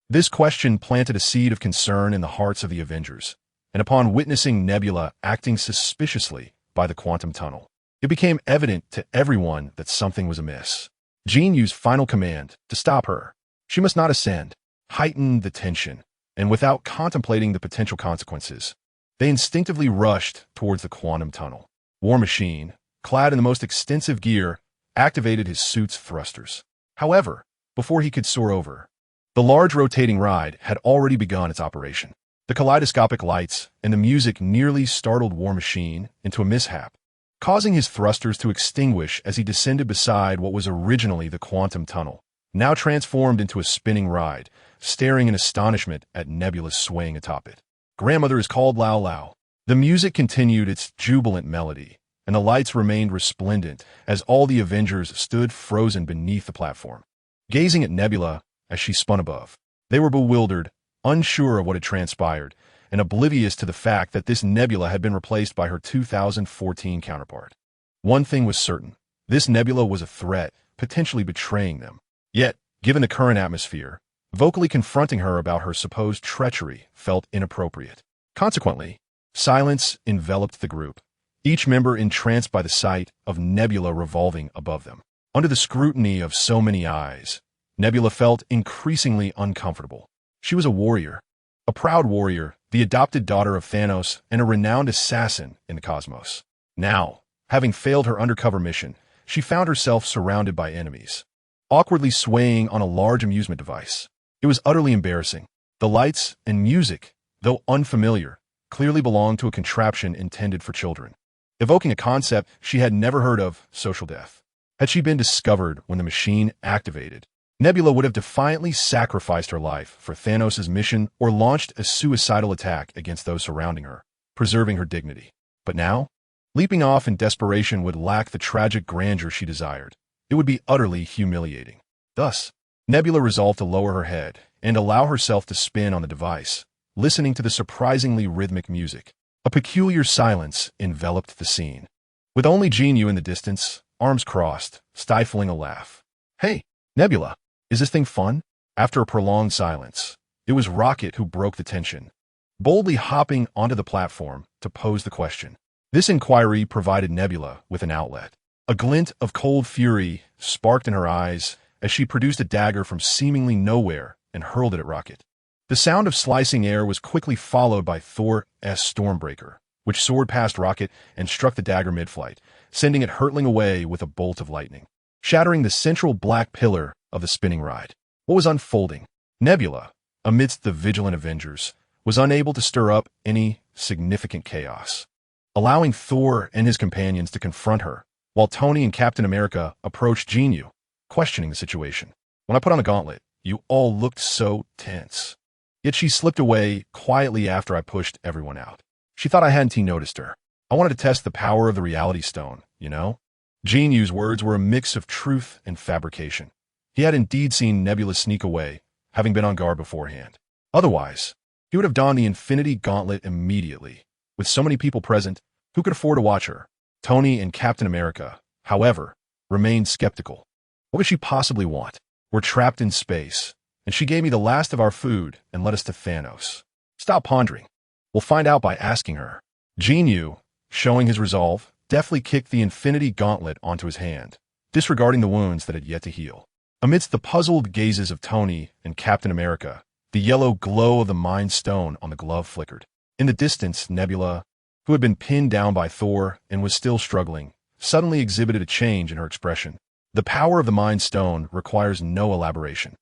Speaker 1: This question planted a seed of concern in the hearts of the Avengers, and upon witnessing Nebula acting suspiciously by the quantum tunnel, it became evident to everyone that something was amiss. Jin Yu's final command, to stop her, she must not ascend, heightened the tension, and without contemplating the potential consequences, they instinctively rushed towards the quantum tunnel. War Machine, clad in the most extensive gear, activated his suit's thrusters. However, before he could soar over, the large rotating ride had already begun its operation. The kaleidoscopic lights and the music nearly startled War Machine into a mishap, causing his thrusters to extinguish as he descended beside what was originally the quantum tunnel, now transformed into a spinning ride, staring in astonishment at Nebula swaying atop it. Grandmother is called Lao Lao. The music continued its jubilant melody, and the lights remained resplendent as all the Avengers stood frozen beneath the platform, gazing at Nebula as she spun above. They were bewildered, unsure of what had transpired, and oblivious to the fact that this Nebula had been replaced by her 2014 counterpart. One thing was certain: this Nebula was a threat, potentially betraying them. Yet, given the current atmosphere, vocally confronting her about her supposed treachery felt inappropriate. Consequently, silence enveloped the group, each member entranced by the sight of Nebula revolving above them. Under the scrutiny of so many eyes, Nebula felt increasingly uncomfortable. She was a warrior, a proud warrior, the adopted daughter of Thanos and a renowned assassin in the cosmos. Now, having failed her undercover mission, she found herself surrounded by enemies, awkwardly swaying on a large amusement device. It was utterly embarrassing. The lights and music, though unfamiliar, clearly belonged to a contraption intended for children, evoking a concept she had never heard of: social death. Had she been discovered when the machine activated, Nebula would have defiantly sacrificed her life for Thanos' mission or launched a suicidal attack against those surrounding her, preserving her dignity. But now, leaping off in desperation would lack the tragic grandeur she desired. It would be utterly humiliating. Thus, Nebula resolved to lower her head and allow herself to spin on the device, listening to the surprisingly rhythmic music. A peculiar silence enveloped the scene, with only Jin Yu in the distance, arms crossed, stifling a laugh. "Hey, Nebula, is this thing fun?" After a prolonged silence, it was Rocket who broke the tension, boldly hopping onto the platform to pose the question. This inquiry provided Nebula with an outlet. A glint of cold fury sparked in her eyes as she produced a dagger from seemingly nowhere and hurled it at Rocket. The sound of slicing air was quickly followed by Thor's Stormbreaker, which soared past Rocket and struck the dagger mid-flight, sending it hurtling away with a bolt of lightning, shattering the central black pillar of the spinning ride. What was unfolding? Nebula, amidst the vigilant Avengers, was unable to stir up any significant chaos, allowing Thor and his companions to confront her, while Tony and Captain America approached Jin Yu, questioning the situation. "When I put on the gauntlet, you all looked so tense." Yet she slipped away quietly after I pushed everyone out. She thought I hadn't noticed her. "I wanted to test the power of the reality stone, you know?" Jin Yu's words were a mix of truth and fabrication. He had indeed seen Nebula sneak away, having been on guard beforehand. Otherwise, he would have donned the Infinity Gauntlet immediately. With so many people present, who could afford to watch her? Tony and Captain America, however, remained skeptical. What could she possibly want? We're trapped in space, and she gave me the last of our food and led us to Thanos. Stop pondering. We'll find out by asking her. Jin Yu, showing his resolve, deftly kicked the infinity gauntlet onto his hand, disregarding the wounds that had yet to heal. Amidst the puzzled gazes of Tony and Captain America, the yellow glow of the Mind Stone on the glove flickered. In the distance, Nebula, who had been pinned down by Thor and was still struggling, suddenly exhibited a change in her expression. The power of the Mind Stone requires no elaboration.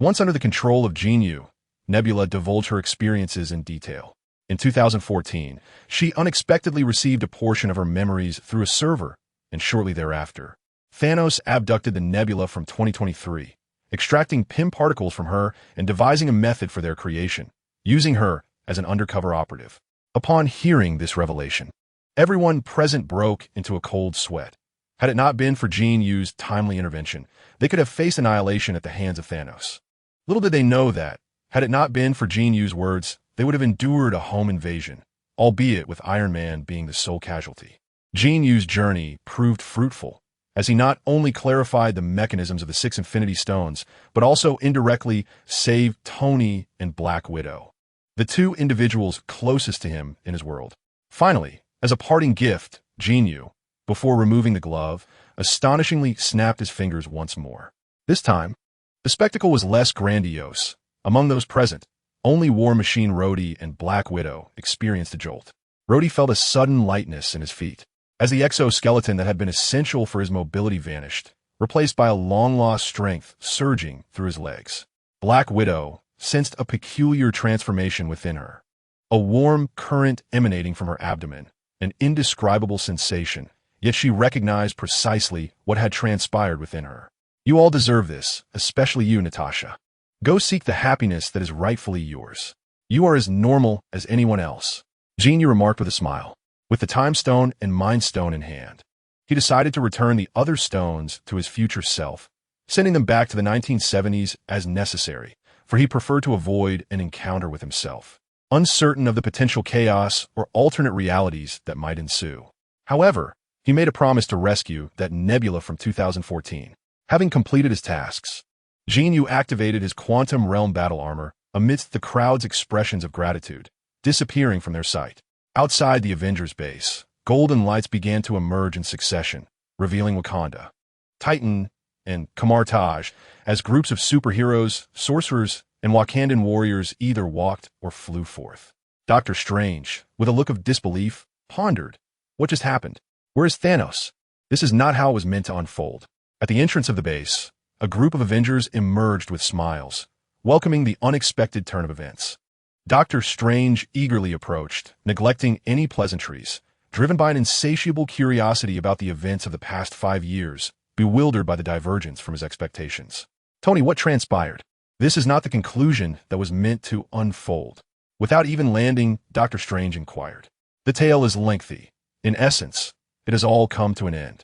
Speaker 1: Once under the control of Jin Yu, Nebula divulged her experiences in detail. In 2014, she unexpectedly received a portion of her memories through a server, and shortly thereafter, Thanos abducted the Nebula from 2023, extracting PIM particles from her and devising a method for their creation, using her as an undercover operative. Upon hearing this revelation, everyone present broke into a cold sweat. Had it not been for Jin Yu's timely intervention, they could have faced annihilation at the hands of Thanos. Little did they know that, had it not been for Jin Yu's words, they would have endured a home invasion, albeit with Iron Man being the sole casualty. Jin Yu's journey proved fruitful, as he not only clarified the mechanisms of the 6 Infinity Stones, but also indirectly saved Tony and Black Widow, the two individuals closest to him in his world. Finally, as a parting gift, Jin Yu, before removing the glove, astonishingly snapped his fingers once more. This time, the spectacle was less grandiose. Among those present, only War Machine Rhodey and Black Widow experienced a jolt. Rhodey felt a sudden lightness in his feet, as the exoskeleton that had been essential for his mobility vanished, replaced by a long-lost strength surging through his legs. Black Widow sensed a peculiar transformation within her, a warm current emanating from her abdomen, an indescribable sensation, yet she recognized precisely what had transpired within her. You all deserve this, especially you, Natasha. Go seek the happiness that is rightfully yours. You are as normal as anyone else. Jin Yu remarked with a smile. With the Time Stone and Mind Stone in hand, he decided to return the other stones to his future self, sending them back to the 1970s as necessary, for he preferred to avoid an encounter with himself, uncertain of the potential chaos or alternate realities that might ensue. However, he made a promise to rescue that Nebula from 2014. Having completed his tasks, Jin Yu activated his quantum realm battle armor amidst the crowd's expressions of gratitude, disappearing from their sight. Outside the Avengers base, golden lights began to emerge in succession, revealing Wakanda, Titan, and Kamartaj as groups of superheroes, sorcerers, and Wakandan warriors either walked or flew forth. Doctor Strange, with a look of disbelief, pondered, what just happened? Where is Thanos? This is not how it was meant to unfold. At the entrance of the base, a group of Avengers emerged with smiles, welcoming the unexpected turn of events. Doctor Strange eagerly approached, neglecting any pleasantries, driven by an insatiable curiosity about the events of the past 5 years, bewildered by the divergence from his expectations. Tony, what transpired? This is not the conclusion that was meant to unfold. Without even landing, Doctor Strange inquired. The tale is lengthy. In essence, it has all come to an end.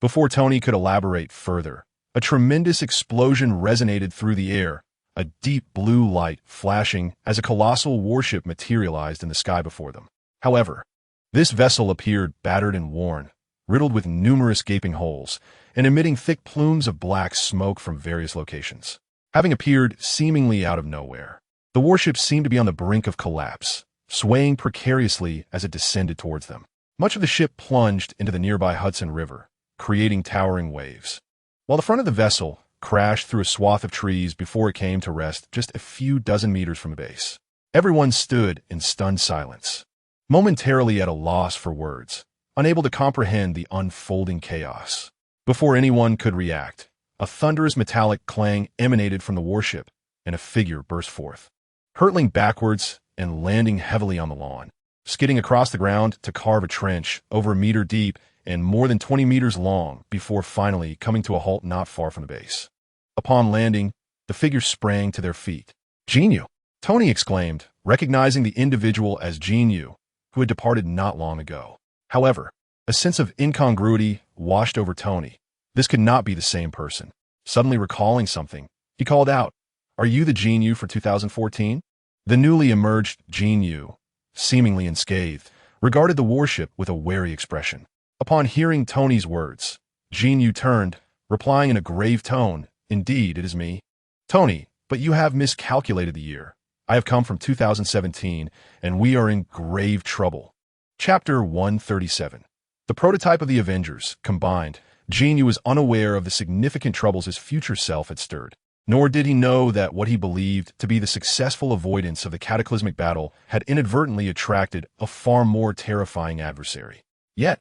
Speaker 1: Before Tony could elaborate further, a tremendous explosion resonated through the air, a deep blue light flashing as a colossal warship materialized in the sky before them. However, this vessel appeared battered and worn, riddled with numerous gaping holes, and emitting thick plumes of black smoke from various locations. Having appeared seemingly out of nowhere, the warship seemed to be on the brink of collapse, swaying precariously as it descended towards them. Much of the ship plunged into the nearby Hudson River, creating towering waves, while the front of the vessel crashed through a swath of trees before it came to rest just a few dozen meters from the base. Everyone stood in stunned silence, momentarily at a loss for words, unable to comprehend the unfolding chaos. Before anyone could react, a thunderous metallic clang emanated from the warship, and a figure burst forth, hurtling backwards and landing heavily on the lawn, skidding across the ground to carve a trench over a meter deep and more than 20 meters long before finally coming to a halt not far from the base. Upon landing, the figure sprang to their feet. Jin Yu! Tony exclaimed, recognizing the individual as Jin Yu, who had departed not long ago. However, a sense of incongruity washed over Tony. This could not be the same person. Suddenly recalling something, he called out, "Are you the Jin Yu for 2014? The newly emerged Jin Yu, seemingly unscathed, regarded the warship with a wary expression. Upon hearing Tony's words, Jin Yu turned, replying in a grave tone, "Indeed, it is me. Tony, but you have miscalculated the year. I have come from 2017, and we are in grave trouble. Chapter 137. The prototype of the Avengers, combined. Jin Yu was unaware of the significant troubles his future self had stirred. Nor did he know that what he believed to be the successful avoidance of the cataclysmic battle had inadvertently attracted a far more terrifying adversary. Yet,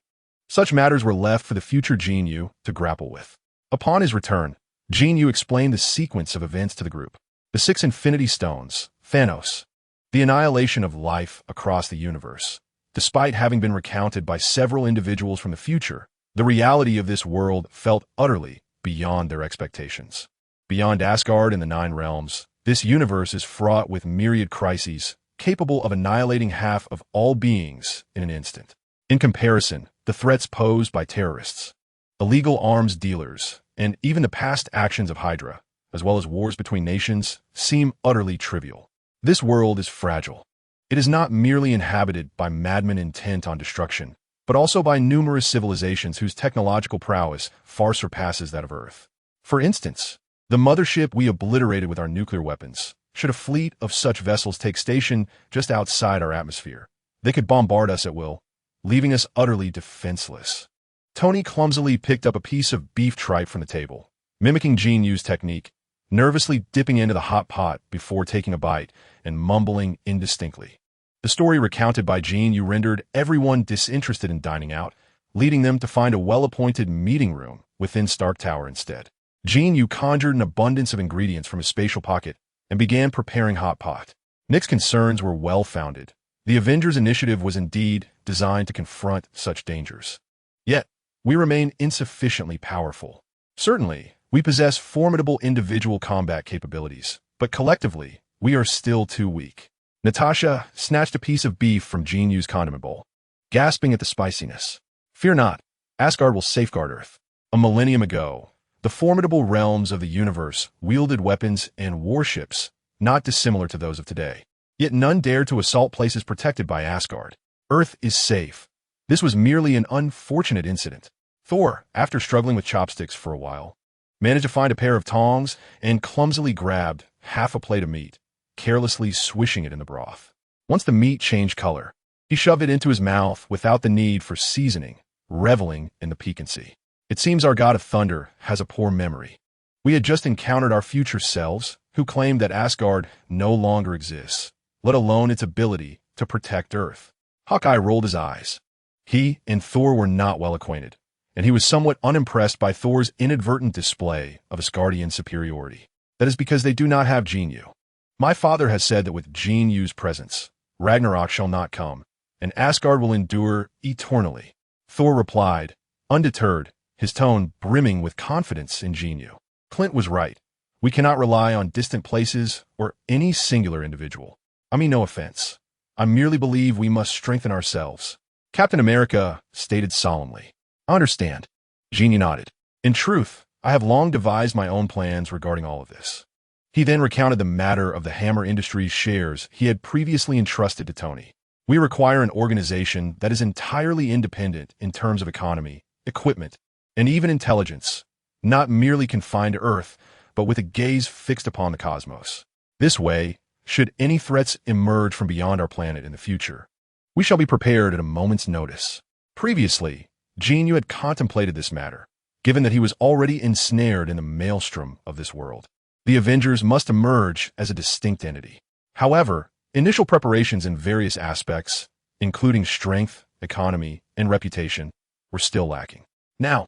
Speaker 1: such matters were left for the future Jin Yu to grapple with. Upon his return, Jin Yu explained the sequence of events to the group. The 6 Infinity Stones, Thanos, the annihilation of life across the universe. Despite having been recounted by several individuals from the future, the reality of this world felt utterly beyond their expectations. Beyond Asgard and the 9 realms, this universe is fraught with myriad crises, capable of annihilating half of all beings in an instant. In comparison, the threats posed by terrorists, illegal arms dealers, and even the past actions of Hydra, as well as wars between nations, seem utterly trivial. This world is fragile. It is not merely inhabited by madmen intent on destruction, but also by numerous civilizations whose technological prowess far surpasses that of Earth. For instance, the mothership we obliterated with our nuclear weapons. Should a fleet of such vessels take station just outside our atmosphere, they could bombard us at will, leaving us utterly defenseless. Tony clumsily picked up a piece of beef tripe from the table, mimicking Jin Yu's technique, nervously dipping into the hot pot before taking a bite and mumbling indistinctly. The story recounted by Jin Yu rendered everyone disinterested in dining out, leading them to find a well-appointed meeting room within Stark Tower instead. Jin Yu conjured an abundance of ingredients from his spatial pocket and began preparing hot pot. Nick's concerns were well-founded. The Avengers initiative was indeed designed to confront such dangers. Yet, we remain insufficiently powerful. Certainly, we possess formidable individual combat capabilities, but collectively, we are still too weak. Natasha snatched a piece of beef from Jin Yu's condiment bowl, gasping at the spiciness. Fear not, Asgard will safeguard Earth. A millennium ago, the formidable realms of the universe wielded weapons and warships not dissimilar to those of today. Yet none dared to assault places protected by Asgard. Earth is safe. This was merely an unfortunate incident. Thor, after struggling with chopsticks for a while, managed to find a pair of tongs and clumsily grabbed half a plate of meat, carelessly swishing it in the broth. Once the meat changed color, he shoved it into his mouth without the need for seasoning, reveling in the piquancy. It seems our god of thunder has a poor memory. We had just encountered our future selves, who claimed that Asgard no longer exists, let alone its ability to protect Earth. Hawkeye rolled his eyes. He and Thor were not well acquainted, and he was somewhat unimpressed by Thor's inadvertent display of Asgardian superiority. That is because they do not have Jin Yu. My father has said that with Jin Yu's presence, Ragnarok shall not come, and Asgard will endure eternally. Thor replied, undeterred, his tone brimming with confidence in Jin Yu. Clint was right. We cannot rely on distant places or any singular individual. I mean no offense. I merely believe we must strengthen ourselves. Captain America stated solemnly. I understand. Jin Yu nodded. In truth, I have long devised my own plans regarding all of this. He then recounted the matter of the Hammer Industries shares he had previously entrusted to Tony. We require an organization that is entirely independent in terms of economy, equipment, and even intelligence, not merely confined to Earth, but with a gaze fixed upon the cosmos. This way, should any threats emerge from beyond our planet in the future, we shall be prepared at a moment's notice. Previously, Jin Yu had contemplated this matter, given that he was already ensnared in the maelstrom of this world. The Avengers must emerge as a distinct entity. However, initial preparations in various aspects, including strength, economy, and reputation, were still lacking. Now,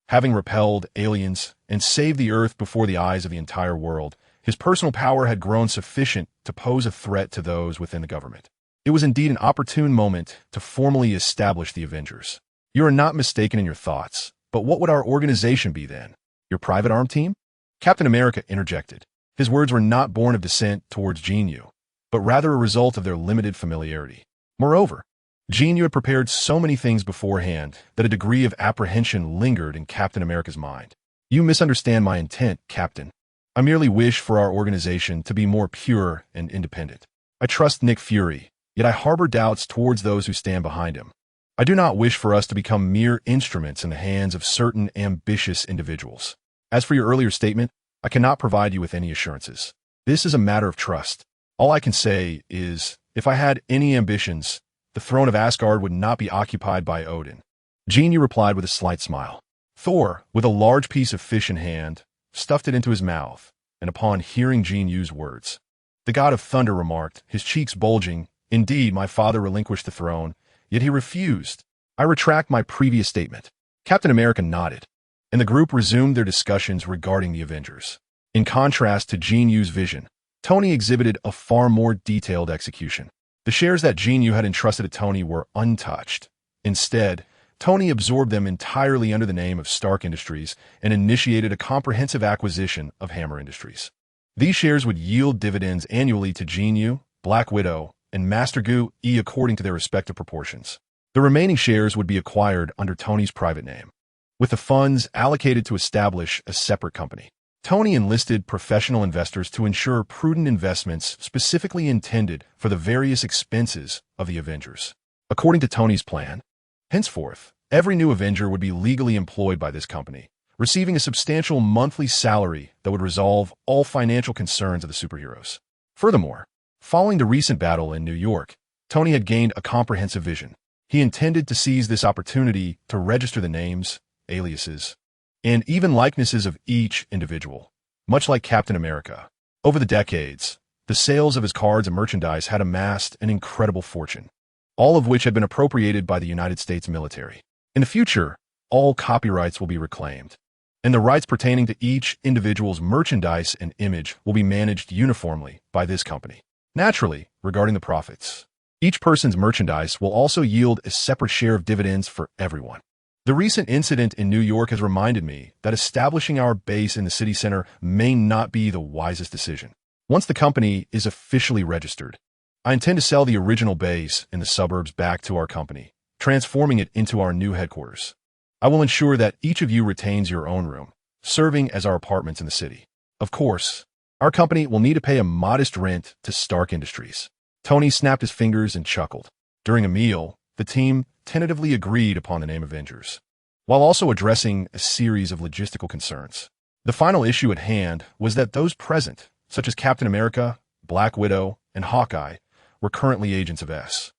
Speaker 1: having repelled aliens and saved the Earth before the eyes of the entire world, his personal power had grown sufficient to pose a threat to those within the government. It was indeed an opportune moment to formally establish the Avengers. You are not mistaken in your thoughts, but what would our organization be then? Your private arm team? Captain America interjected. His words were not born of dissent towards Jin Yu, but rather a result of their limited familiarity. Moreover, Jin Yu had prepared so many things beforehand that a degree of apprehension lingered in Captain America's mind. You misunderstand my intent, Captain. I merely wish for our organization to be more pure and independent. I trust Nick Fury, yet I harbor doubts towards those who stand behind him. I do not wish for us to become mere instruments in the hands of certain ambitious individuals. As for your earlier statement, I cannot provide you with any assurances. This is a matter of trust. All I can say is, if I had any ambitions, the throne of Asgard would not be occupied by Odin. Jin Yu replied with a slight smile. Thor, with a large piece of fish in hand, stuffed it into his mouth, and upon hearing Jin Yu's words, the god of thunder remarked, his cheeks bulging, "Indeed, my father relinquished the throne, yet he refused. I retract my previous statement." Captain America nodded, and the group resumed their discussions regarding the Avengers. In contrast to Jin Yu's vision, Tony exhibited a far more detailed execution. The shares that Jin Yu had entrusted to Tony were untouched. Instead, Tony absorbed them entirely under the name of Stark Industries and initiated a comprehensive acquisition of Hammer Industries. These shares would yield dividends annually to Jin Yu, Black Widow, and Master Gu E according to their respective proportions. The remaining shares would be acquired under Tony's private name, with the funds allocated to establish a separate company. Tony enlisted professional investors to ensure prudent investments specifically intended for the various expenses of the Avengers. According to Tony's plan, henceforth, every new Avenger would be legally employed by this company, receiving a substantial monthly salary that would resolve all financial concerns of the superheroes. Furthermore, following the recent battle in New York, Tony had gained a comprehensive vision. He intended to seize this opportunity to register the names, aliases, and even likenesses of each individual, much like Captain America. Over the decades, the sales of his cards and merchandise had amassed an incredible fortune, all of which had been appropriated by the United States military. In the future, all copyrights will be reclaimed, and the rights pertaining to each individual's merchandise and image will be managed uniformly by this company. Naturally, regarding the profits, each person's merchandise will also yield a separate share of dividends for everyone. The recent incident in New York has reminded me that establishing our base in the city center may not be the wisest decision. Once the company is officially registered, I intend to sell the original base in the suburbs back to our company, transforming it into our new headquarters. I will ensure that each of you retains your own room, serving as our apartments in the city. Of course, our company will need to pay a modest rent to Stark Industries. Tony snapped his fingers and chuckled. During a meal, the team tentatively agreed upon the name Avengers, while also addressing a series of logistical concerns. The final issue at hand was that those present, such as Captain America, Black Widow, and Hawkeye, were currently agents of S.H.I.E.L.D.,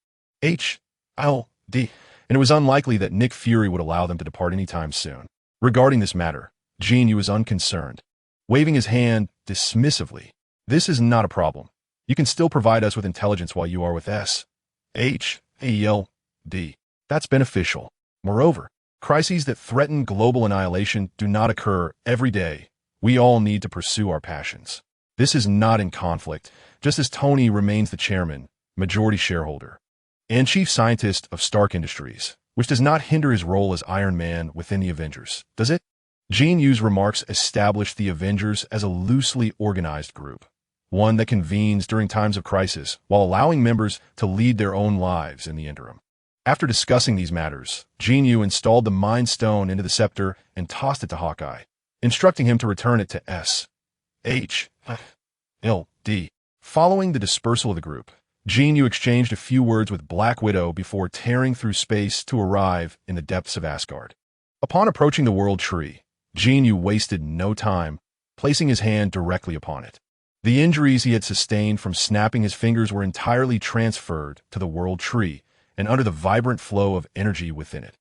Speaker 1: and it was unlikely that Nick Fury would allow them to depart anytime soon. Regarding this matter, Jin Yu was unconcerned, waving his hand dismissively. "This is not a problem. You can still provide us with intelligence while you are with S.H.I.E.L.D. That's beneficial. Moreover, crises that threaten global annihilation do not occur every day. We all need to pursue our passions. This is not in conflict, just as Tony remains the chairman, majority shareholder, and chief scientist of Stark Industries, which does not hinder his role as Iron Man within the Avengers, does it?" Jin Yu's remarks established the Avengers as a loosely organized group, one that convenes during times of crisis while allowing members to lead their own lives in the interim. After discussing these matters, Jin Yu installed the Mind Stone into the scepter and tossed it to Hawkeye, instructing him to return it to S.H.I.E.L.D. Following the dispersal of the group, Jin Yu exchanged a few words with Black Widow before tearing through space to arrive in the depths of Asgard. Upon approaching the World Tree, Jin Yu wasted no time, placing his hand directly upon it. The injuries he had sustained from snapping his fingers were entirely transferred to the World Tree and under the vibrant flow of energy within it.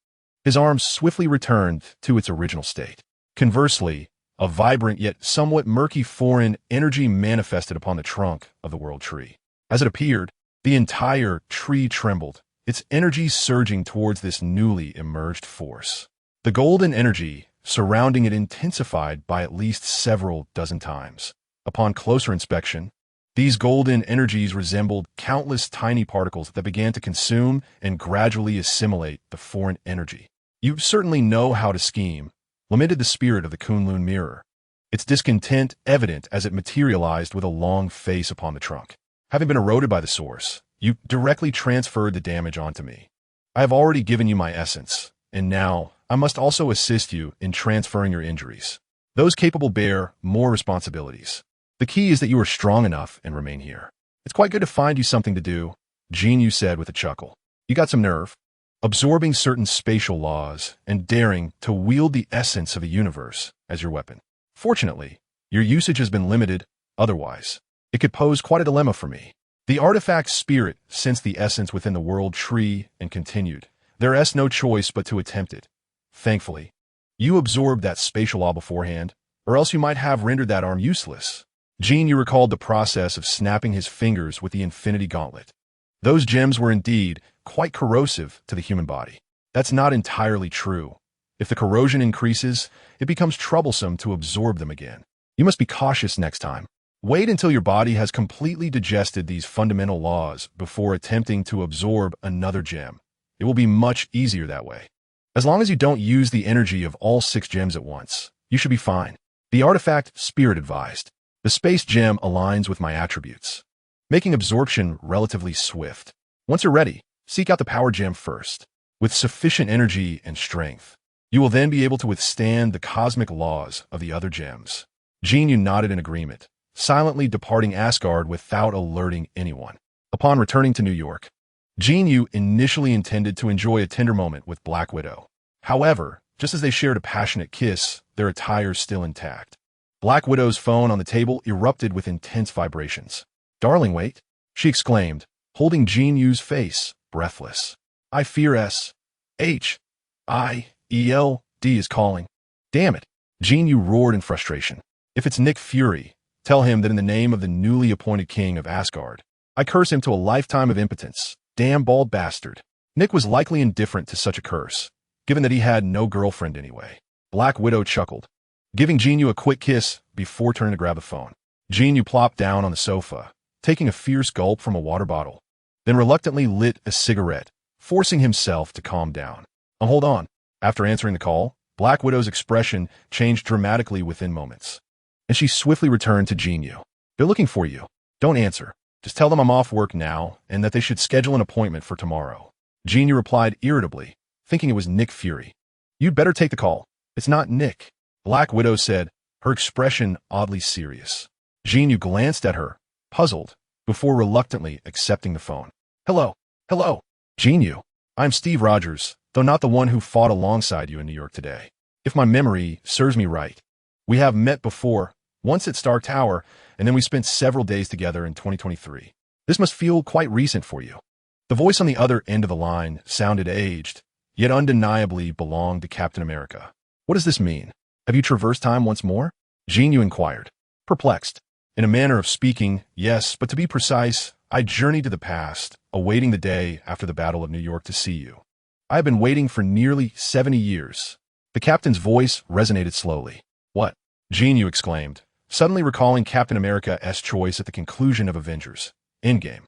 Speaker 1: His arm swiftly returned to its original state. Conversely, a vibrant yet somewhat murky foreign energy manifested upon the trunk of the World Tree. As it appeared, the entire tree trembled, its energy surging towards this newly emerged force. The golden energy surrounding it intensified by at least several dozen times. Upon closer inspection, these golden energies resembled countless tiny particles that began to consume and gradually assimilate the foreign energy. "You certainly know how to scheme," lamented the spirit of the Kunlun mirror, its discontent evident as it materialized with a long face upon the trunk. "Having been eroded by the source, you directly transferred the damage onto me. I have already given you my essence, and now I must also assist you in transferring your injuries. Those capable bear more responsibilities. The key is that you are strong enough and remain here. It's quite good to find you something to do," Jin Yu said with a chuckle. "You got some nerve, absorbing certain spatial laws and daring to wield the essence of the universe as your weapon. Fortunately, your usage has been limited, otherwise, It could pose quite a dilemma for me. The artifact's spirit sensed the essence within the world tree and continued. There is no choice but to attempt it. Thankfully, you absorbed that spatial law beforehand, or else you might have rendered that arm useless. Jin Yu recalled the process of snapping his fingers with the infinity gauntlet. Those gems were indeed quite corrosive to the human body. That's not entirely true. If the corrosion increases, it becomes troublesome to absorb them again. You must be cautious next time. Wait until your body has completely digested these fundamental laws before attempting to absorb another gem. It will be much easier that way. As long as you don't use the energy of all 6 gems at once, you should be fine. The artifact spirit advised. The space gem aligns with my attributes, making absorption relatively swift. Once you're ready, seek out the power gem first. With sufficient energy and strength, you will then be able to withstand the cosmic laws of the other gems. Jin Yu nodded in agreement, silently departing Asgard without alerting anyone. Upon returning to New York, Jin Yu initially intended to enjoy a tender moment with Black Widow. However, just as they shared a passionate kiss, their attires still intact. Black Widow's phone on the table erupted with intense vibrations. "Darling, wait," she exclaimed, holding Jin Yu's face, breathless. "I fear S.H.I.E.L.D. is calling." "Damn it," Jin Yu roared in frustration. "If it's Nick Fury, tell him that in the name of the newly appointed king of Asgard, I curse him to a lifetime of impotence. Damn bald bastard." Nick was likely indifferent to such a curse, given that he had no girlfriend anyway. Black Widow chuckled, giving Jin Yu a quick kiss before turning to grab the phone. Jin Yu plopped down on the sofa, taking a fierce gulp from a water bottle, then reluctantly lit a cigarette, forcing himself to calm down. Hold on." After answering the call, Black Widow's expression changed dramatically within moments, and she swiftly returned to Jin Yu. "They're looking for you. Don't answer. Just tell them I'm off work now and that they should schedule an appointment for tomorrow." Jin Yu replied irritably, thinking it was Nick Fury. "You'd better take the call. It's not Nick," Black Widow said, her expression oddly serious. Jin Yu glanced at her, puzzled, before reluctantly accepting the phone. Hello. Jin Yu. I'm Steve Rogers, though not the one who fought alongside you in New York today. If my memory serves me right, we have met before, once at Stark Tower, and then we spent several days together in 2023. This must feel quite recent for you." The voice on the other end of the line sounded aged, yet undeniably belonged to Captain America. "What does this mean? Have you traversed time once more?" Jin Yu inquired, perplexed. "In a manner of speaking, yes, but to be precise, I journeyed to the past, awaiting the day after the Battle of New York to see you. I have been waiting for nearly 70 years. The captain's voice resonated slowly. "What?" Jin Yu exclaimed, suddenly recalling Captain America's choice at the conclusion of Avengers Endgame.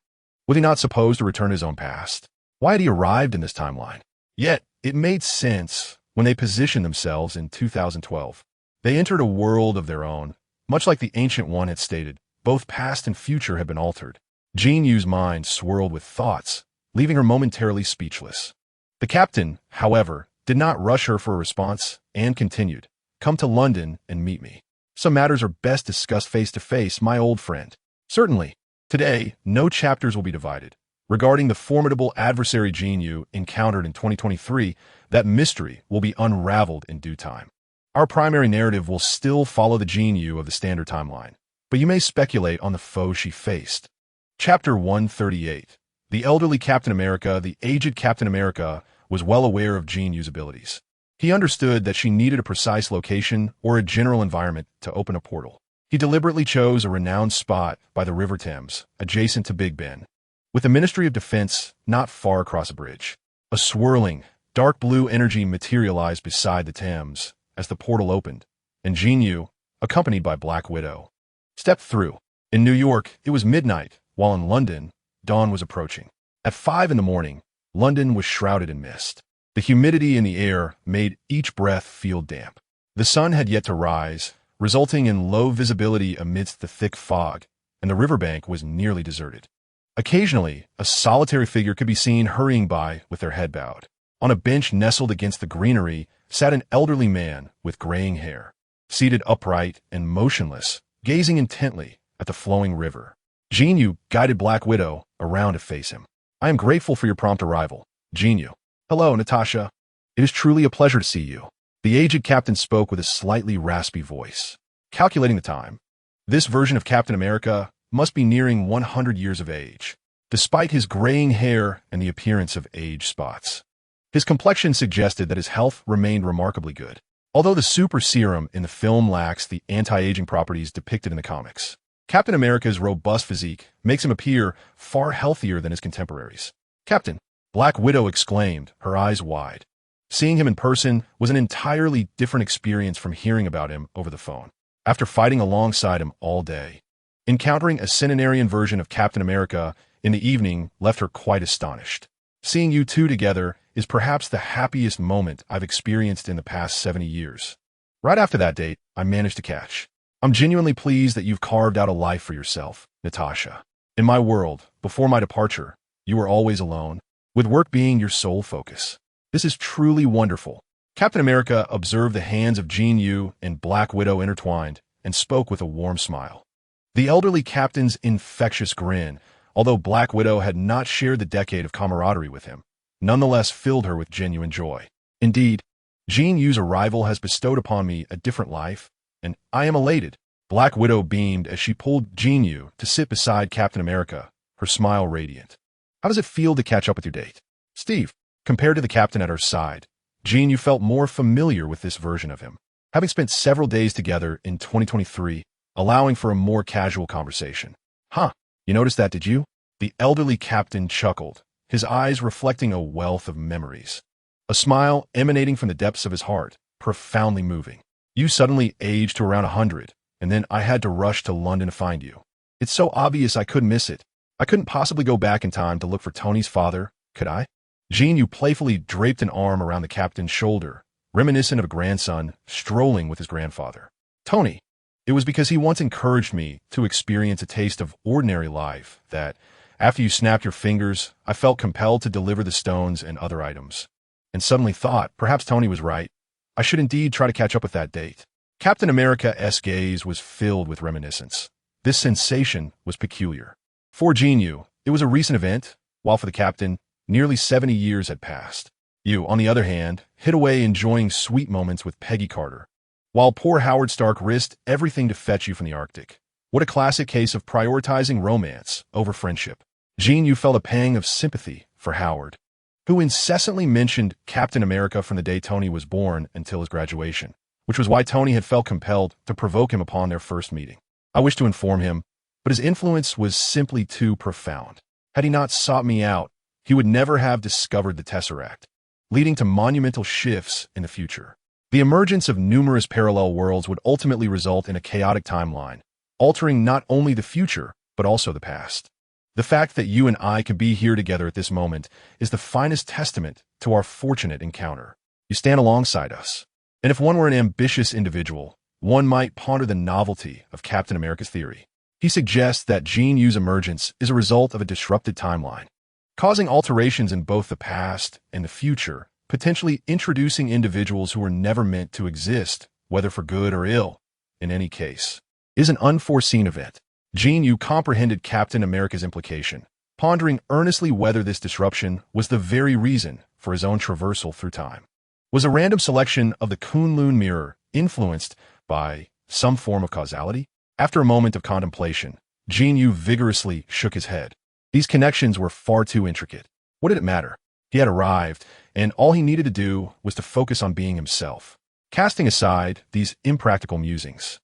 Speaker 1: Was he not supposed to return to his own past? Why had he arrived in this timeline? Yet, it made sense when they positioned themselves in 2012. They entered a world of their own. Much like the Ancient One had stated, both past and future had been altered. Jin Yu's mind swirled with thoughts, leaving her momentarily speechless. The captain, however, did not rush her for a response and continued, "Come to London and meet me. Some matters are best discussed face to face, my old friend." "Certainly. Today, no chapters will be divided. Regarding the formidable adversary Jin Yu encountered in 2023, that mystery will be unraveled in due time. Our primary narrative will still follow the Jin Yu of the standard timeline, but you may speculate on the foe she faced." Chapter 138. The elderly Captain America, the aged Captain America, was well aware of Jin Yu's abilities. He understood that she needed a precise location or a general environment to open a portal. He deliberately chose a renowned spot by the River Thames, adjacent to Big Ben, with the Ministry of Defense not far across a bridge. A swirling, dark blue energy materialized beside the Thames as the portal opened, and Jin Yu, accompanied by Black Widow, stepped through. In New York, it was midnight, while in London, dawn was approaching. At 5 in the morning, London was shrouded in mist. The humidity in the air made each breath feel damp. The sun had yet to rise, resulting in low visibility amidst the thick fog, and the riverbank was nearly deserted. Occasionally, a solitary figure could be seen hurrying by with their head bowed. On a bench nestled against the greenery sat an elderly man with graying hair, seated upright and motionless, gazing intently at the flowing river. Jin Yu guided Black Widow around to face him. "I am grateful for your prompt arrival, Jin Yu." "Hello, Natasha. It is truly a pleasure to see you." The aged captain spoke with a slightly raspy voice. Calculating the time, this version of Captain America must be nearing 100 years of age, despite his graying hair and the appearance of age spots. His complexion suggested that his health remained remarkably good, although the super serum in the film lacks the anti-aging properties depicted in the comics. Captain America's robust physique makes him appear far healthier than his contemporaries. "Captain," Black Widow exclaimed, her eyes wide. Seeing him in person was an entirely different experience from hearing about him over the phone. After fighting alongside him all day, encountering a centenarian version of Captain America in the evening left her quite astonished. "Seeing you two together is perhaps the happiest moment I've experienced in the past 70 years. Right after that date, I managed to catch. I'm genuinely pleased that you've carved out a life for yourself, Natasha. In my world, before my departure, you were always alone, with work being your sole focus. This is truly wonderful." Captain America observed the hands of Jin Yu and Black Widow intertwined and spoke with a warm smile. The elderly captain's infectious grin, although Black Widow had not shared the decade of camaraderie with him, nonetheless filled her with genuine joy. "Indeed, Jin Yu's arrival has bestowed upon me a different life, and I am elated." Black Widow beamed as she pulled Jin Yu to sit beside Captain America, her smile radiant. "How does it feel to catch up with your date, Steve?" Compared to the captain at her side, Jin Yu felt more familiar with this version of him, having spent several days together in 2023, allowing for a more casual conversation. "Huh, you noticed that, did you?" The elderly captain chuckled, his eyes reflecting a wealth of memories. A smile emanating from the depths of his heart, profoundly moving. "You suddenly aged to around 100, and then I had to rush to London to find you. It's so obvious I couldn't miss it. I couldn't possibly go back in time to look for Tony's father, could I?" Jin Yu playfully draped an arm around the captain's shoulder, reminiscent of a grandson strolling with his grandfather. "Tony, it was because he once encouraged me to experience a taste of ordinary life that, after you snapped your fingers, I felt compelled to deliver the stones and other items. And suddenly thought, perhaps Tony was right. I should indeed try to catch up with that date." Captain America's gaze was filled with reminiscence. This sensation was peculiar. For Jin Yu, it was a recent event, while for the captain, nearly 70 years had passed. You, on the other hand, hid away enjoying sweet moments with Peggy Carter, while poor Howard Stark risked everything to fetch you from the Arctic. What a classic case of prioritizing romance over friendship. Jin Yu felt a pang of sympathy for Howard, who incessantly mentioned Captain America from the day Tony was born until his graduation, which was why Tony had felt compelled to provoke him upon their first meeting. I wished to inform him, but his influence was simply too profound. Had he not sought me out, he would never have discovered the Tesseract, leading to monumental shifts in the future. The emergence of numerous parallel worlds would ultimately result in a chaotic timeline, altering not only the future, but also the past. The fact that you and I could be here together at this moment is the finest testament to our fortunate encounter. You stand alongside us. And if one were an ambitious individual, one might ponder the novelty of Captain America's theory. He suggests that Jin Yu's emergence is a result of a disrupted timeline, causing alterations in both the past and the future, potentially introducing individuals who were never meant to exist, whether for good or ill. In any case, is an unforeseen event. Jin Yu comprehended Captain America's implication, pondering earnestly whether this disruption was the very reason for his own traversal through time. Was a random selection of the Kunlun mirror influenced by some form of causality? After a moment of contemplation, Jin Yu vigorously shook his head. These connections were far too intricate. What did it matter? He had arrived, and all he needed to do was to focus on being himself. Casting aside these impractical musings,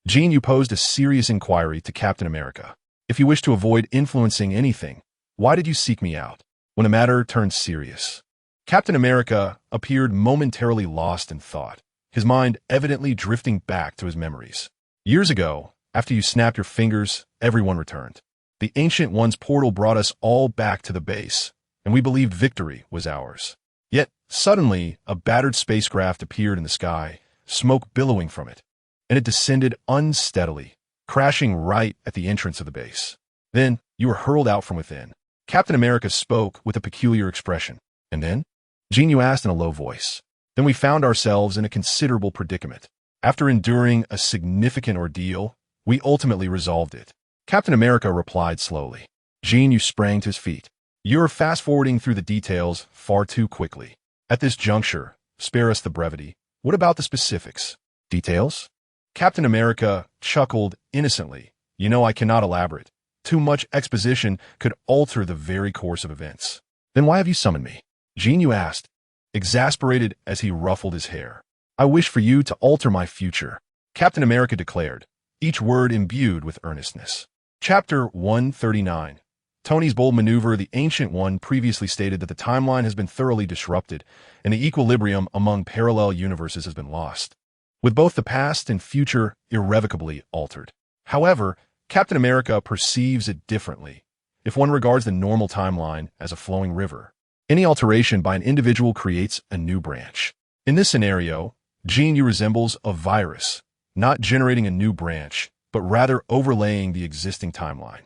Speaker 1: Jin Yu posed a serious inquiry to Captain America. If you wish to avoid influencing anything, why did you seek me out? When the matter turned serious, Captain America appeared momentarily lost in thought, his mind evidently drifting back to his memories. Years ago, after you snapped your fingers, everyone returned. The Ancient One's portal brought us all back to the base, and we believed victory was ours. Yet, suddenly, a battered spacecraft appeared in the sky, smoke billowing from it, and it descended unsteadily, crashing right at the entrance of the base. Then, you were hurled out from within. Captain America spoke with a peculiar expression. And then? Jin Yu asked in a low voice. Then we found ourselves in a considerable predicament. After enduring a significant ordeal, we ultimately resolved it. Captain America replied slowly. Jin Yu sprang to his feet. You're fast-forwarding through the details far too quickly. At this juncture, spare us the brevity. What about the specifics? Details? Captain America chuckled innocently. You know I cannot elaborate. Too much exposition could alter the very course of events. Then why have you summoned me? Jin Yu asked, exasperated as he ruffled his hair. I wish for you to alter my future, Captain America declared, each word imbued with earnestness. Chapter 139. Tony's bold maneuver. The Ancient One previously stated that the timeline has been thoroughly disrupted, and the equilibrium among parallel universes has been lost, with both the past and future irrevocably altered. However, Captain America perceives it differently. If one regards the normal timeline as a flowing river, any alteration by an individual creates a new branch. In this scenario, Jin Yu resembles a virus, not generating a new branch, but rather overlaying the existing timeline.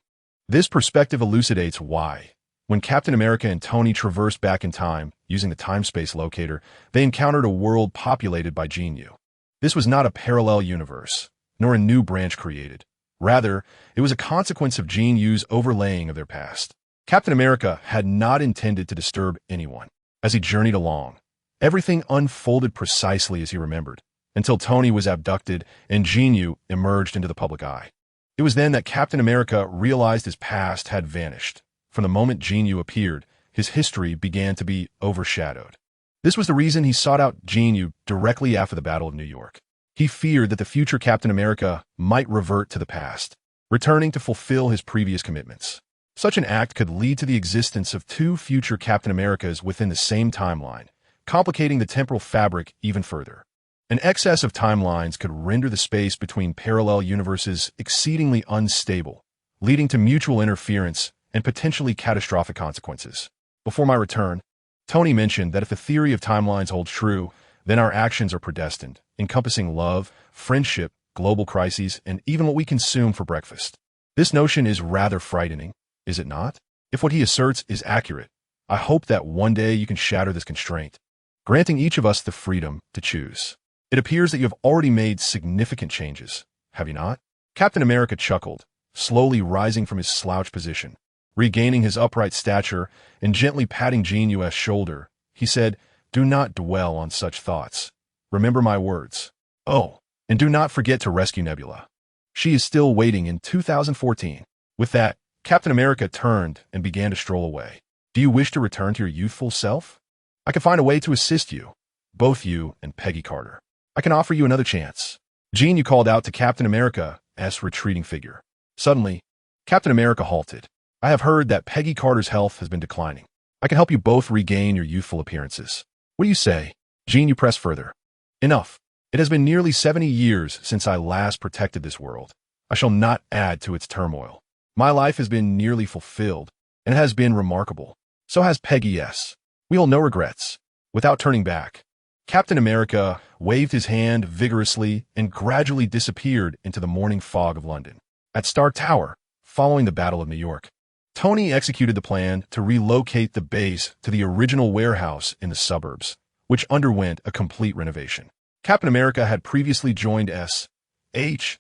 Speaker 1: This perspective elucidates why, when Captain America and Tony traversed back in time using the time-space locator, they encountered a world populated by Jin Yu. This was not a parallel universe, nor a new branch created. Rather, it was a consequence of Jin Yu's overlaying of their past. Captain America had not intended to disturb anyone. As he journeyed along, everything unfolded precisely as he remembered, until Tony was abducted and Jin Yu emerged into the public eye. It was then that Captain America realized his past had vanished. From the moment Jin Yu appeared, his history began to be overshadowed. This was the reason he sought out Jin Yu directly after the Battle of New York. He feared that the future Captain America might revert to the past, returning to fulfill his previous commitments. Such an act could lead to the existence of two future Captain Americas within the same timeline, complicating the temporal fabric even further. An excess of timelines could render the space between parallel universes exceedingly unstable, leading to mutual interference and potentially catastrophic consequences. Before my return, Tony mentioned that if the theory of timelines holds true, then our actions are predestined, encompassing love, friendship, global crises, and even what we consume for breakfast. This notion is rather frightening, is it not? If what he asserts is accurate, I hope that one day you can shatter this constraint, granting each of us the freedom to choose. It appears that you have already made significant changes, have you not? Captain America chuckled, slowly rising from his slouched position. Regaining his upright stature and gently patting Jin Yu's shoulder, he said, "Do not dwell on such thoughts. Remember my words. Oh, and do not forget to rescue Nebula. She is still waiting in 2014. With that, Captain America turned and began to stroll away. Do you wish to return to your youthful self? I can find a way to assist you, both you and Peggy Carter. I can offer you another chance." Jin Yu called out to Captain America's retreating figure. Suddenly, Captain America halted. "I have heard that Peggy Carter's health has been declining. I can help you both regain your youthful appearances. What do you say?" Jin Yu pressed further. "Enough. It has been nearly 70 years since I last protected this world. I shall not add to its turmoil. My life has been nearly fulfilled, and it has been remarkable. So has Peggy's. We hold no regrets." Without turning back, Captain America waved his hand vigorously and gradually disappeared into the morning fog of London. At Stark Tower, following the Battle of New York, Tony executed the plan to relocate the base to the original warehouse in the suburbs, which underwent a complete renovation. Captain America had previously joined SHIELD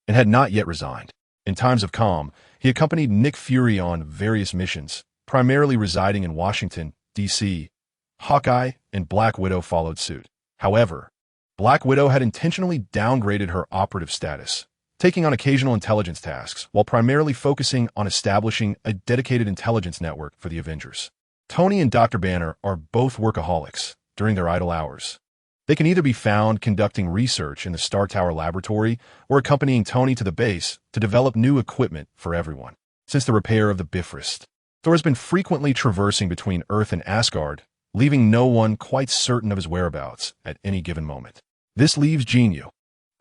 Speaker 1: and had not yet resigned. In times of calm, he accompanied Nick Fury on various missions, primarily residing in Washington, D.C. Hawkeye and Black Widow followed suit. However, Black Widow had intentionally downgraded her operative status, taking on occasional intelligence tasks while primarily focusing on establishing a dedicated intelligence network for the Avengers. Tony and Dr. Banner are both workaholics during their idle hours. They can either be found conducting research in the Star Tower laboratory or accompanying Tony to the base to develop new equipment for everyone. Since the repair of the Bifrost, Thor has been frequently traversing between Earth and Asgard, leaving no one quite certain of his whereabouts at any given moment. This leaves Jin Yu,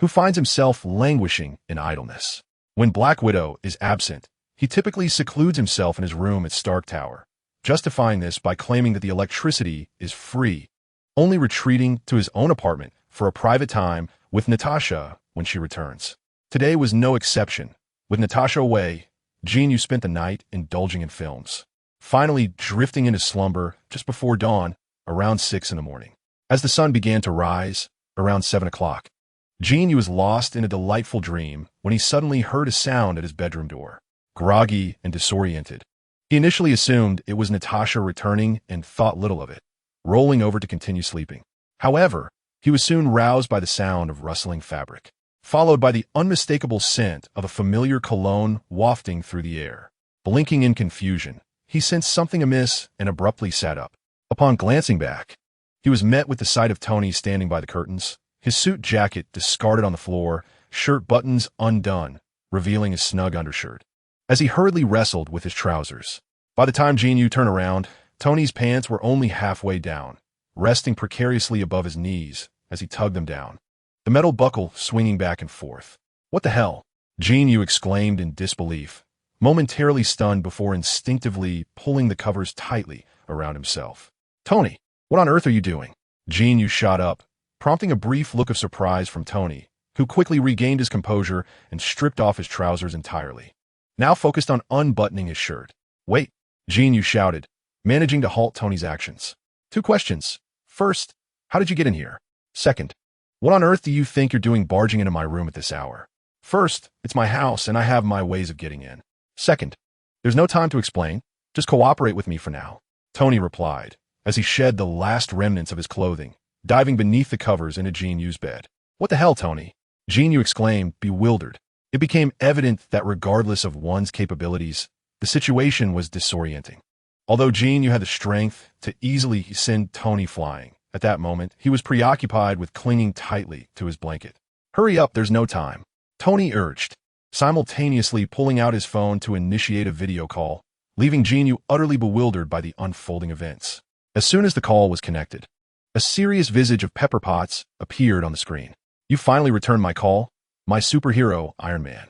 Speaker 1: who finds himself languishing in idleness. When Black Widow is absent, he typically secludes himself in his room at Stark Tower, justifying this by claiming that the electricity is free, only retreating to his own apartment for a private time with Natasha when she returns. Today was no exception. With Natasha away, Jin Yu spent the night indulging in films, finally drifting into slumber just before dawn, around 6 in the morning. As the sun began to rise, around 7 o'clock, Jin Yu was lost in a delightful dream when he suddenly heard a sound at his bedroom door. Groggy and disoriented, he initially assumed it was Natasha returning and thought little of it, rolling over to continue sleeping. However, he was soon roused by the sound of rustling fabric. followed by the unmistakable scent of a familiar cologne wafting through the air. Blinking in confusion, he sensed something amiss and abruptly sat up. Upon glancing back, he was met with the sight of Tony standing by the curtains, his suit jacket discarded on the floor, shirt buttons undone, revealing his snug undershirt. As he hurriedly wrestled with his trousers, by the time Jin Yu turned around, Tony's pants were only halfway down, resting precariously above his knees as he tugged them down, the metal buckle swinging back and forth. "What the hell?" Jin Yu exclaimed in disbelief, momentarily stunned before instinctively pulling the covers tightly around himself. "Tony, what on earth are you doing?" Jin Yu shot up, prompting a brief look of surprise from Tony, who quickly regained his composure and stripped off his trousers entirely, now focused on unbuttoning his shirt. "Wait," Jin Yu shouted, managing to halt Tony's actions. "Two questions. First, how did you get in here? Second, what on earth do you think you're doing barging into my room at this hour? First, it's my house and I have my ways of getting in. Second, there's no time to explain. Just cooperate with me for now," Tony replied, as he shed the last remnants of his clothing, diving beneath the covers into Jin Yu's bed. "What the hell, Tony?" Jin Yu exclaimed, bewildered. It became evident that regardless of one's capabilities, the situation was disorienting. Although Jin Yu had the strength to easily send Tony flying, at that moment, he was preoccupied with clinging tightly to his blanket. "Hurry up, there's no time," Tony urged, simultaneously pulling out his phone to initiate a video call, leaving Jin Yu utterly bewildered by the unfolding events. As soon as the call was connected, a serious visage of Pepper Potts appeared on the screen. "You finally returned my call, my superhero, Iron Man.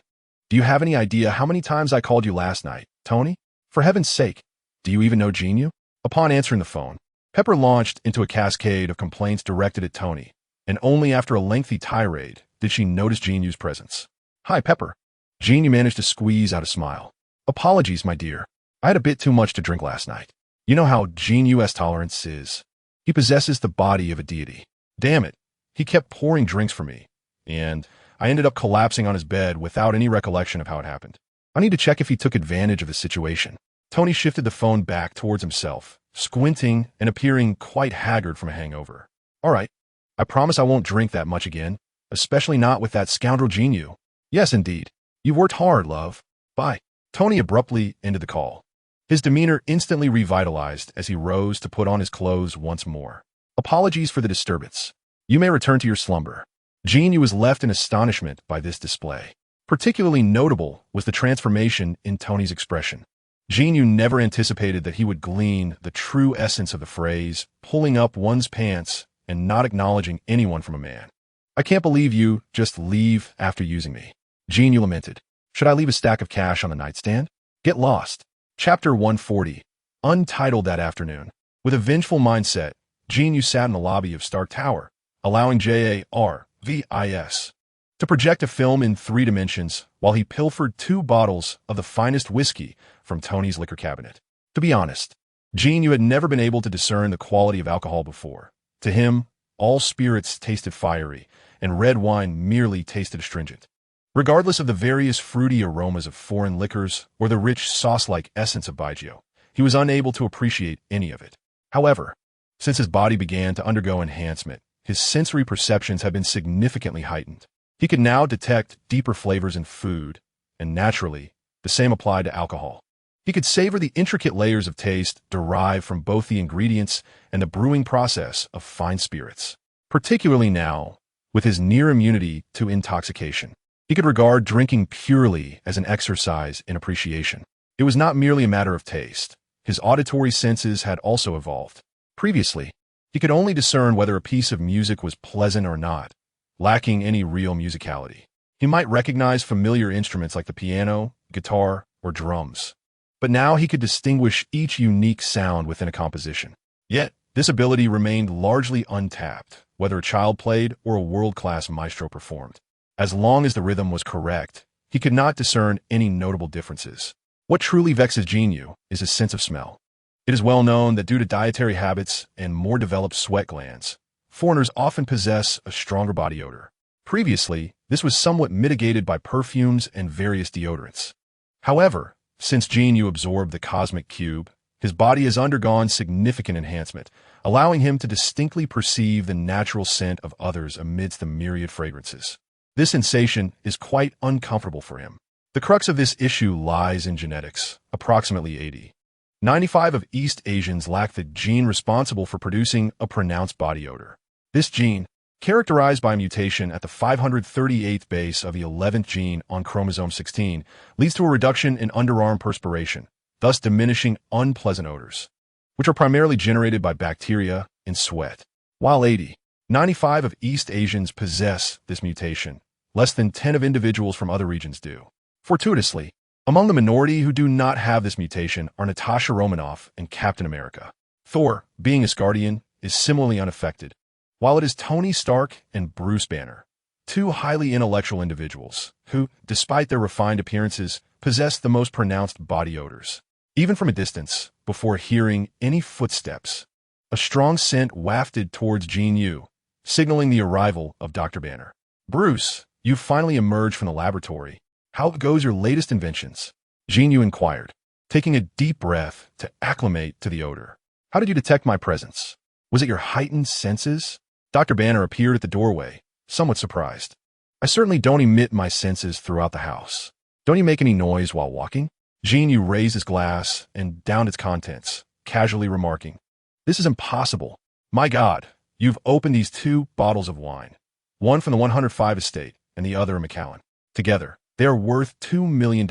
Speaker 1: Do you have any idea how many times I called you last night, Tony? For heaven's sake, do you even know Jin Yu?" Upon answering the phone, Pepper launched into a cascade of complaints directed at Tony, and only after a lengthy tirade did she notice Jin Yu's presence. "Hi, Pepper." Jin Yu managed to squeeze out a smile. "Apologies, my dear. I had a bit too much to drink last night. You know how Jin Yu's tolerance is. He possesses the body of a deity. Damn it, he kept pouring drinks for me, and I ended up collapsing on his bed without any recollection of how it happened. I need to check if he took advantage of the situation." Tony shifted the phone back towards himself, squinting and appearing quite haggard from a hangover. "All right, I promise I won't drink that much again, especially not with that scoundrel Jin Yu." "Yes, indeed. You've worked hard, love. Bye." Tony abruptly ended the call. His demeanor instantly revitalized as he rose to put on his clothes once more. "Apologies for the disturbance. You may return to your slumber." Jin Yu was left in astonishment by this display. Particularly notable was the transformation in Tony's expression. Jin Yu never anticipated that he would glean the true essence of the phrase, pulling up one's pants and not acknowledging anyone from a man. "I can't believe you just leave after using me," Jin Yu lamented. "Should I leave a stack of cash on the nightstand?" Get lost. Chapter 140. Untitled that afternoon. With a vengeful mindset, Jin Yu sat in the lobby of Stark Tower, allowing JARVIS to project a film in 3 dimensions while he pilfered 2 bottles of the finest whiskey from Tony's liquor cabinet. To be honest, Jin Yu had never been able to discern the quality of alcohol before. To him, all spirits tasted fiery, and red wine merely tasted astringent. Regardless of the various fruity aromas of foreign liquors or the rich sauce-like essence of Baijiu, he was unable to appreciate any of it. However, since his body began to undergo enhancement, his sensory perceptions had been significantly heightened. He could now detect deeper flavors in food, and naturally, the same applied to alcohol. He could savor the intricate layers of taste derived from both the ingredients and the brewing process of fine spirits. Particularly now, with his near immunity to intoxication, he could regard drinking purely as an exercise in appreciation. It was not merely a matter of taste. His auditory senses had also evolved. Previously, he could only discern whether a piece of music was pleasant or not, lacking any real musicality. He might recognize familiar instruments like the piano, guitar, or drums, but now he could distinguish each unique sound within a composition. Yet, this ability remained largely untapped, whether a child played or a world-class maestro performed. As long as the rhythm was correct, he could not discern any notable differences. What truly vexes Jin Yu is his sense of smell. It is well known that due to dietary habits and more developed sweat glands, foreigners often possess a stronger body odor. Previously, this was somewhat mitigated by perfumes and various deodorants. However, since Jin Yu absorbed the cosmic cube, his body has undergone significant enhancement, allowing him to distinctly perceive the natural scent of others amidst the myriad fragrances. This sensation is quite uncomfortable for him. The crux of this issue lies in genetics. Approximately 95 of East Asians lack the gene responsible for producing a pronounced body odor. This gene, characterized by a mutation at the 538th base of the 11th gene on chromosome 16, leads to a reduction in underarm perspiration, thus diminishing unpleasant odors, which are primarily generated by bacteria in sweat. While 95 of East Asians possess this mutation, less than 10 of individuals from other regions do. Fortuitously, among the minority who do not have this mutation are Natasha Romanoff and Captain America. Thor, being Asgardian, is similarly unaffected, while it is Tony Stark and Bruce Banner, two highly intellectual individuals who, despite their refined appearances, possess the most pronounced body odors. Even from a distance, before hearing any footsteps, a strong scent wafted towards Jin Yu, signaling the arrival of Dr. Banner. "Bruce, you've finally emerged from the laboratory. How goes your latest inventions?" Jin Yu inquired, taking a deep breath to acclimate to the odor. "How did you detect my presence? Was it your heightened senses?" Dr. Banner appeared at the doorway, somewhat surprised. "I certainly don't emit my senses throughout the house. Don't you make any noise while walking?" Jin Yu raised his glass and downed its contents, casually remarking, "This is impossible. My God, you've opened these 2 bottles of wine, one from the 105 estate and the other in McAllen. Together, they are worth $2 million.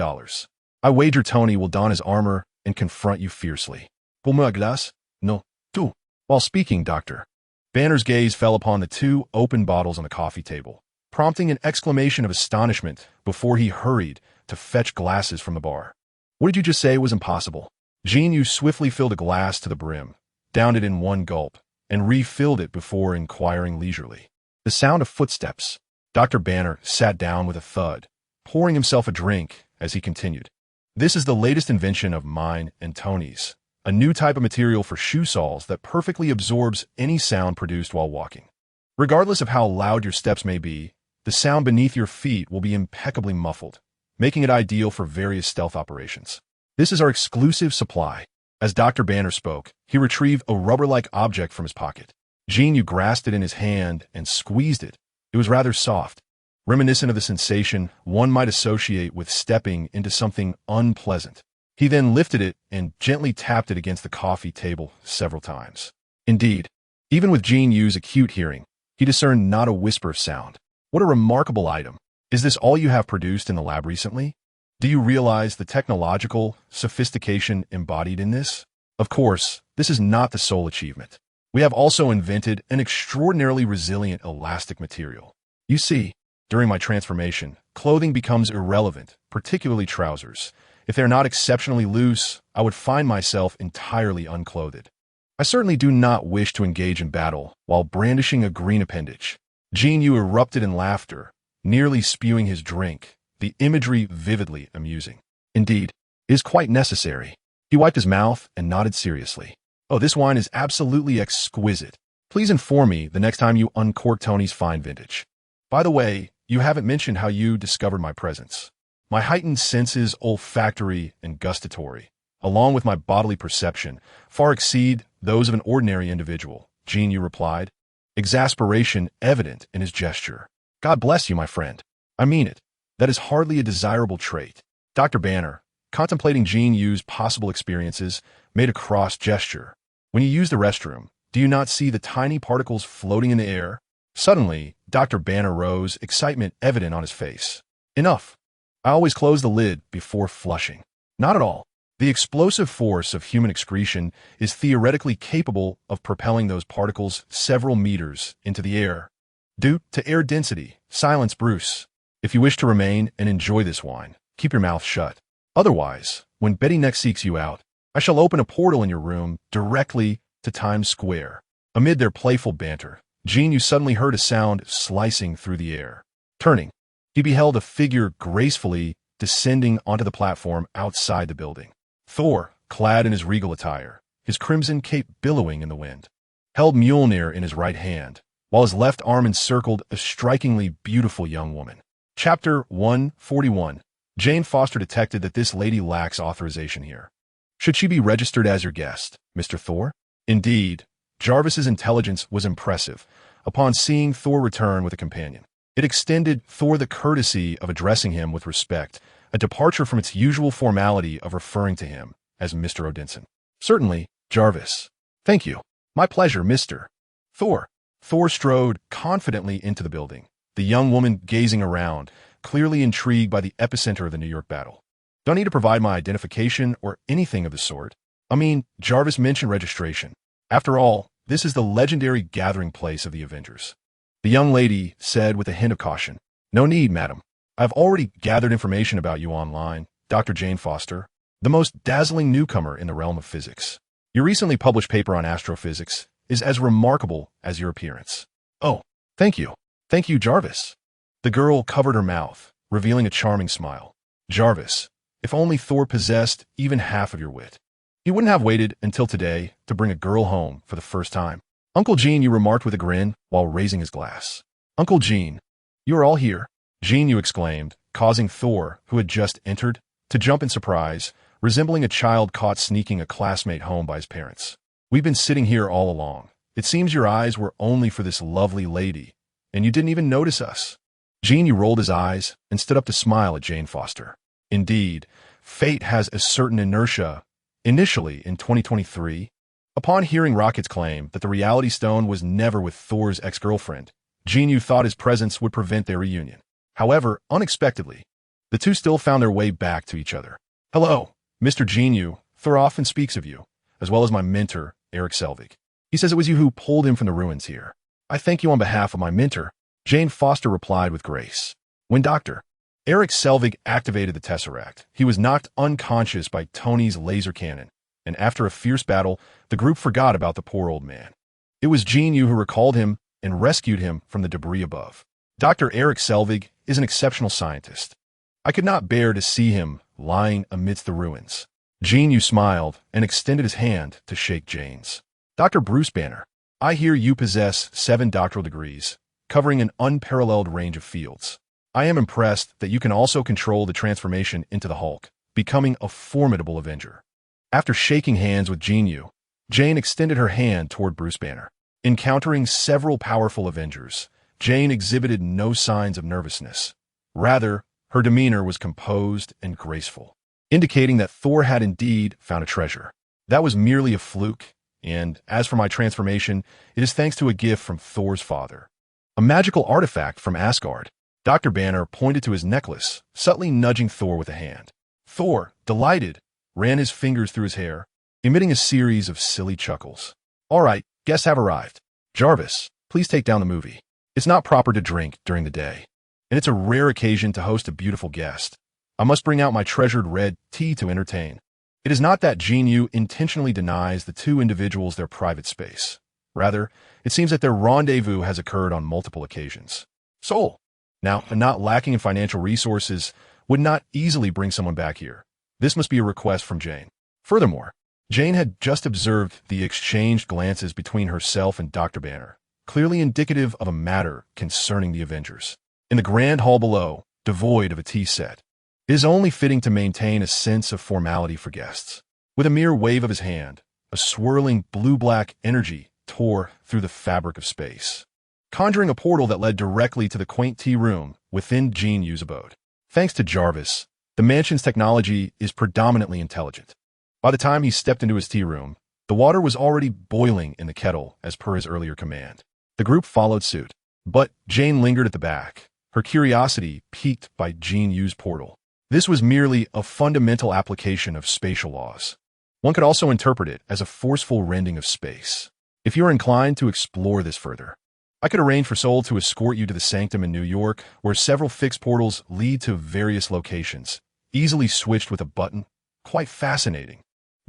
Speaker 1: I wager Tony will don his armor and confront you fiercely." "Como a glace? No, tú." While speaking, Dr. Banner's gaze fell upon the 2 open bottles on the coffee table, prompting an exclamation of astonishment before he hurried to fetch glasses from the bar. "What did you just say was impossible?" Jin Yu swiftly filled a glass to the brim, downed it in one gulp, and refilled it before inquiring leisurely. The sound of footsteps. Dr. Banner sat down with a thud, pouring himself a drink as he continued. "This is the latest invention of mine and Tony's, a new type of material for shoe soles that perfectly absorbs any sound produced while walking. Regardless of how loud your steps may be, the sound beneath your feet will be impeccably muffled, making it ideal for various stealth operations. This is our exclusive supply." As Dr. Banner spoke, he retrieved a rubber-like object from his pocket. Jin Yu grasped it in his hand and squeezed it. It was rather soft, reminiscent of the sensation one might associate with stepping into something unpleasant. He then lifted it and gently tapped it against the coffee table several times. Indeed, even with Jin Yu's acute hearing, he discerned not a whisper of sound. "What a remarkable item. Is this all you have produced in the lab recently? Do you realize the technological sophistication embodied in this? Of course, this is not the sole achievement. We have also invented an extraordinarily resilient elastic material. You see, during my transformation, clothing becomes irrelevant, particularly trousers. If they're not exceptionally loose, I would find myself entirely unclothed. I certainly do not wish to engage in battle while brandishing a green appendage." Jin Yu erupted in laughter, nearly spewing his drink, the imagery vividly amusing. "Indeed, it is quite necessary." He wiped his mouth and nodded seriously. "Oh, this wine is absolutely exquisite. Please inform me the next time you uncork Tony's fine vintage. By the way, you haven't mentioned how you discovered my presence. My heightened senses, olfactory and gustatory, along with my bodily perception, far exceed those of an ordinary individual," Jin Yu replied, exasperation evident in his gesture. "God bless you, my friend. I mean it. That is hardly a desirable trait." Dr. Banner, contemplating Jin Yu's possible experiences, made a cross gesture. "When you use the restroom, do you not see the tiny particles floating in the air?" Suddenly, Dr. Banner rose, excitement evident on his face. "Enough. I always close the lid before flushing." "Not at all. The explosive force of human excretion is theoretically capable of propelling those particles several meters into the air. Due to air density, silence, Bruce. If you wish to remain and enjoy this wine, keep your mouth shut. Otherwise, when Betty next seeks you out, I shall open a portal in your room directly to Times Square." Amid their playful banter, Jin Yu suddenly heard a sound slicing through the air. Turning, he beheld a figure gracefully descending onto the platform outside the building. Thor, clad in his regal attire, his crimson cape billowing in the wind, held Mjolnir in his right hand, while his left arm encircled a strikingly beautiful young woman. Chapter 141. Jane Foster detected that this lady lacks authorization here. Should she be registered as your guest, Mr. Thor? Indeed, Jarvis's intelligence was impressive upon seeing Thor return with a companion. It extended Thor the courtesy of addressing him with respect, a departure from its usual formality of referring to him as Mr. Odinson. Certainly, Jarvis. Thank you. My pleasure, Mr. Thor. Thor strode confidently into the building, the young woman gazing around, clearly intrigued by the epicenter of the New York battle. Don't need to provide my identification or anything of the sort. I mean, Jarvis mentioned registration. After all, this is the legendary gathering place of the Avengers. The young lady said with a hint of caution, No need, madam. I've already gathered information about you online, Dr. Jane Foster, the most dazzling newcomer in the realm of physics. Your recently published paper on astrophysics is as remarkable as your appearance. Oh, thank you. Thank you, Jarvis. The girl covered her mouth, revealing a charming smile. Jarvis, if only Thor possessed even half of your wit. He wouldn't have waited until today to bring a girl home for the first time. Uncle Jin Yu remarked with a grin while raising his glass. Uncle Jin, you are all here? Jin Yu exclaimed, causing Thor, who had just entered, to jump in surprise, resembling a child caught sneaking a classmate home by his parents. We've been sitting here all along. It seems your eyes were only for this lovely lady, and you didn't even notice us. Jin Yu rolled his eyes and stood up to smile at Jane Foster. Indeed, fate has a certain inertia. Initially, in 2023, upon hearing Rocket's claim that the Reality Stone was never with Thor's ex-girlfriend, Jin Yu thought his presence would prevent their reunion. However, unexpectedly, the two still found their way back to each other. Hello, Mr. Jin Yu. Thor often speaks of you, as well as my mentor, Eric Selvig. He says it was you who pulled him from the ruins here. I thank you on behalf of my mentor, Jane Foster replied with grace. When Dr. Eric Selvig activated the Tesseract, he was knocked unconscious by Tony's laser cannon, and after a fierce battle, the group forgot about the poor old man. It was Jin Yu who recalled him and rescued him from the debris above. Dr. Eric Selvig is an exceptional scientist. I could not bear to see him lying amidst the ruins. Jin Yu smiled and extended his hand to shake Jane's. Dr. Bruce Banner, I hear you possess 7 doctoral degrees, covering an unparalleled range of fields. I am impressed that you can also control the transformation into the Hulk, becoming a formidable Avenger. After shaking hands with Jin Yu, Jane extended her hand toward Bruce Banner. Encountering several powerful Avengers, Jane exhibited no signs of nervousness. Rather, her demeanor was composed and graceful, indicating that Thor had indeed found a treasure. That was merely a fluke, and as for my transformation, it is thanks to a gift from Thor's father. A magical artifact from Asgard. Dr. Banner pointed to his necklace, subtly nudging Thor with a hand. Thor, delighted, ran his fingers through his hair, emitting a series of silly chuckles. All right, guests have arrived. Jarvis, please take down the movie. It's not proper to drink during the day, and it's a rare occasion to host a beautiful guest. I must bring out my treasured red tea to entertain. It is not that Jin Yu intentionally denies the two individuals their private space. Rather, it seems that their rendezvous has occurred on multiple occasions. Soul, now, not lacking in financial resources, would not easily bring someone back here. This must be a request from Jane. Furthermore, Jane had just observed the exchanged glances between herself and Dr. Banner, clearly indicative of a matter concerning the Avengers. In the grand hall below, devoid of a tea set, it is only fitting to maintain a sense of formality for guests. With a mere wave of his hand, a swirling blue-black energy tore through the fabric of space, conjuring a portal that led directly to the quaint tea room within Jin Yu's abode. Thanks to Jarvis, the mansion's technology is predominantly intelligent. By the time he stepped into his tea room, the water was already boiling in the kettle as per his earlier command. The group followed suit, but Jane lingered at the back, her curiosity piqued by Jin Yu's portal. This was merely a fundamental application of spatial laws. One could also interpret it as a forceful rending of space. If you are inclined to explore this further, I could arrange for Soul to escort you to the Sanctum in New York, where several fixed portals lead to various locations, easily switched with a button. Quite fascinating.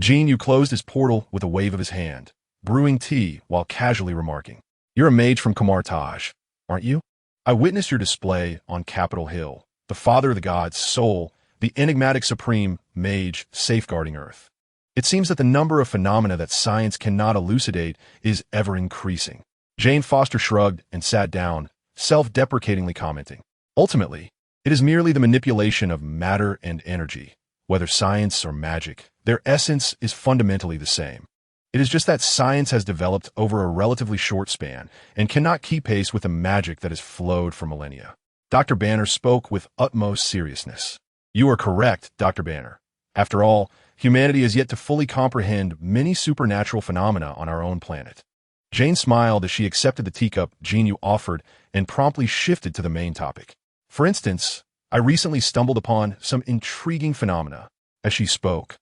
Speaker 1: Jin Yu closed his portal with a wave of his hand, brewing tea while casually remarking, You're a mage from Kumar Taj, aren't you? I witnessed your display on Capitol Hill, the father of the gods, Soul, the enigmatic supreme mage safeguarding Earth. It seems that the number of phenomena that science cannot elucidate is ever increasing. Jane Foster shrugged and sat down, self-deprecatingly commenting, Ultimately, it is merely the manipulation of matter and energy. Whether science or magic, their essence is fundamentally the same. It is just that science has developed over a relatively short span and cannot keep pace with the magic that has flowed for millennia. Dr. Banner spoke with utmost seriousness. You are correct, Dr. Banner. After all, humanity has yet to fully comprehend many supernatural phenomena on our own planet. Jane smiled as she accepted the teacup Jin Yu offered and promptly shifted to the main topic. For instance, I recently stumbled upon some intriguing phenomena. As she spoke,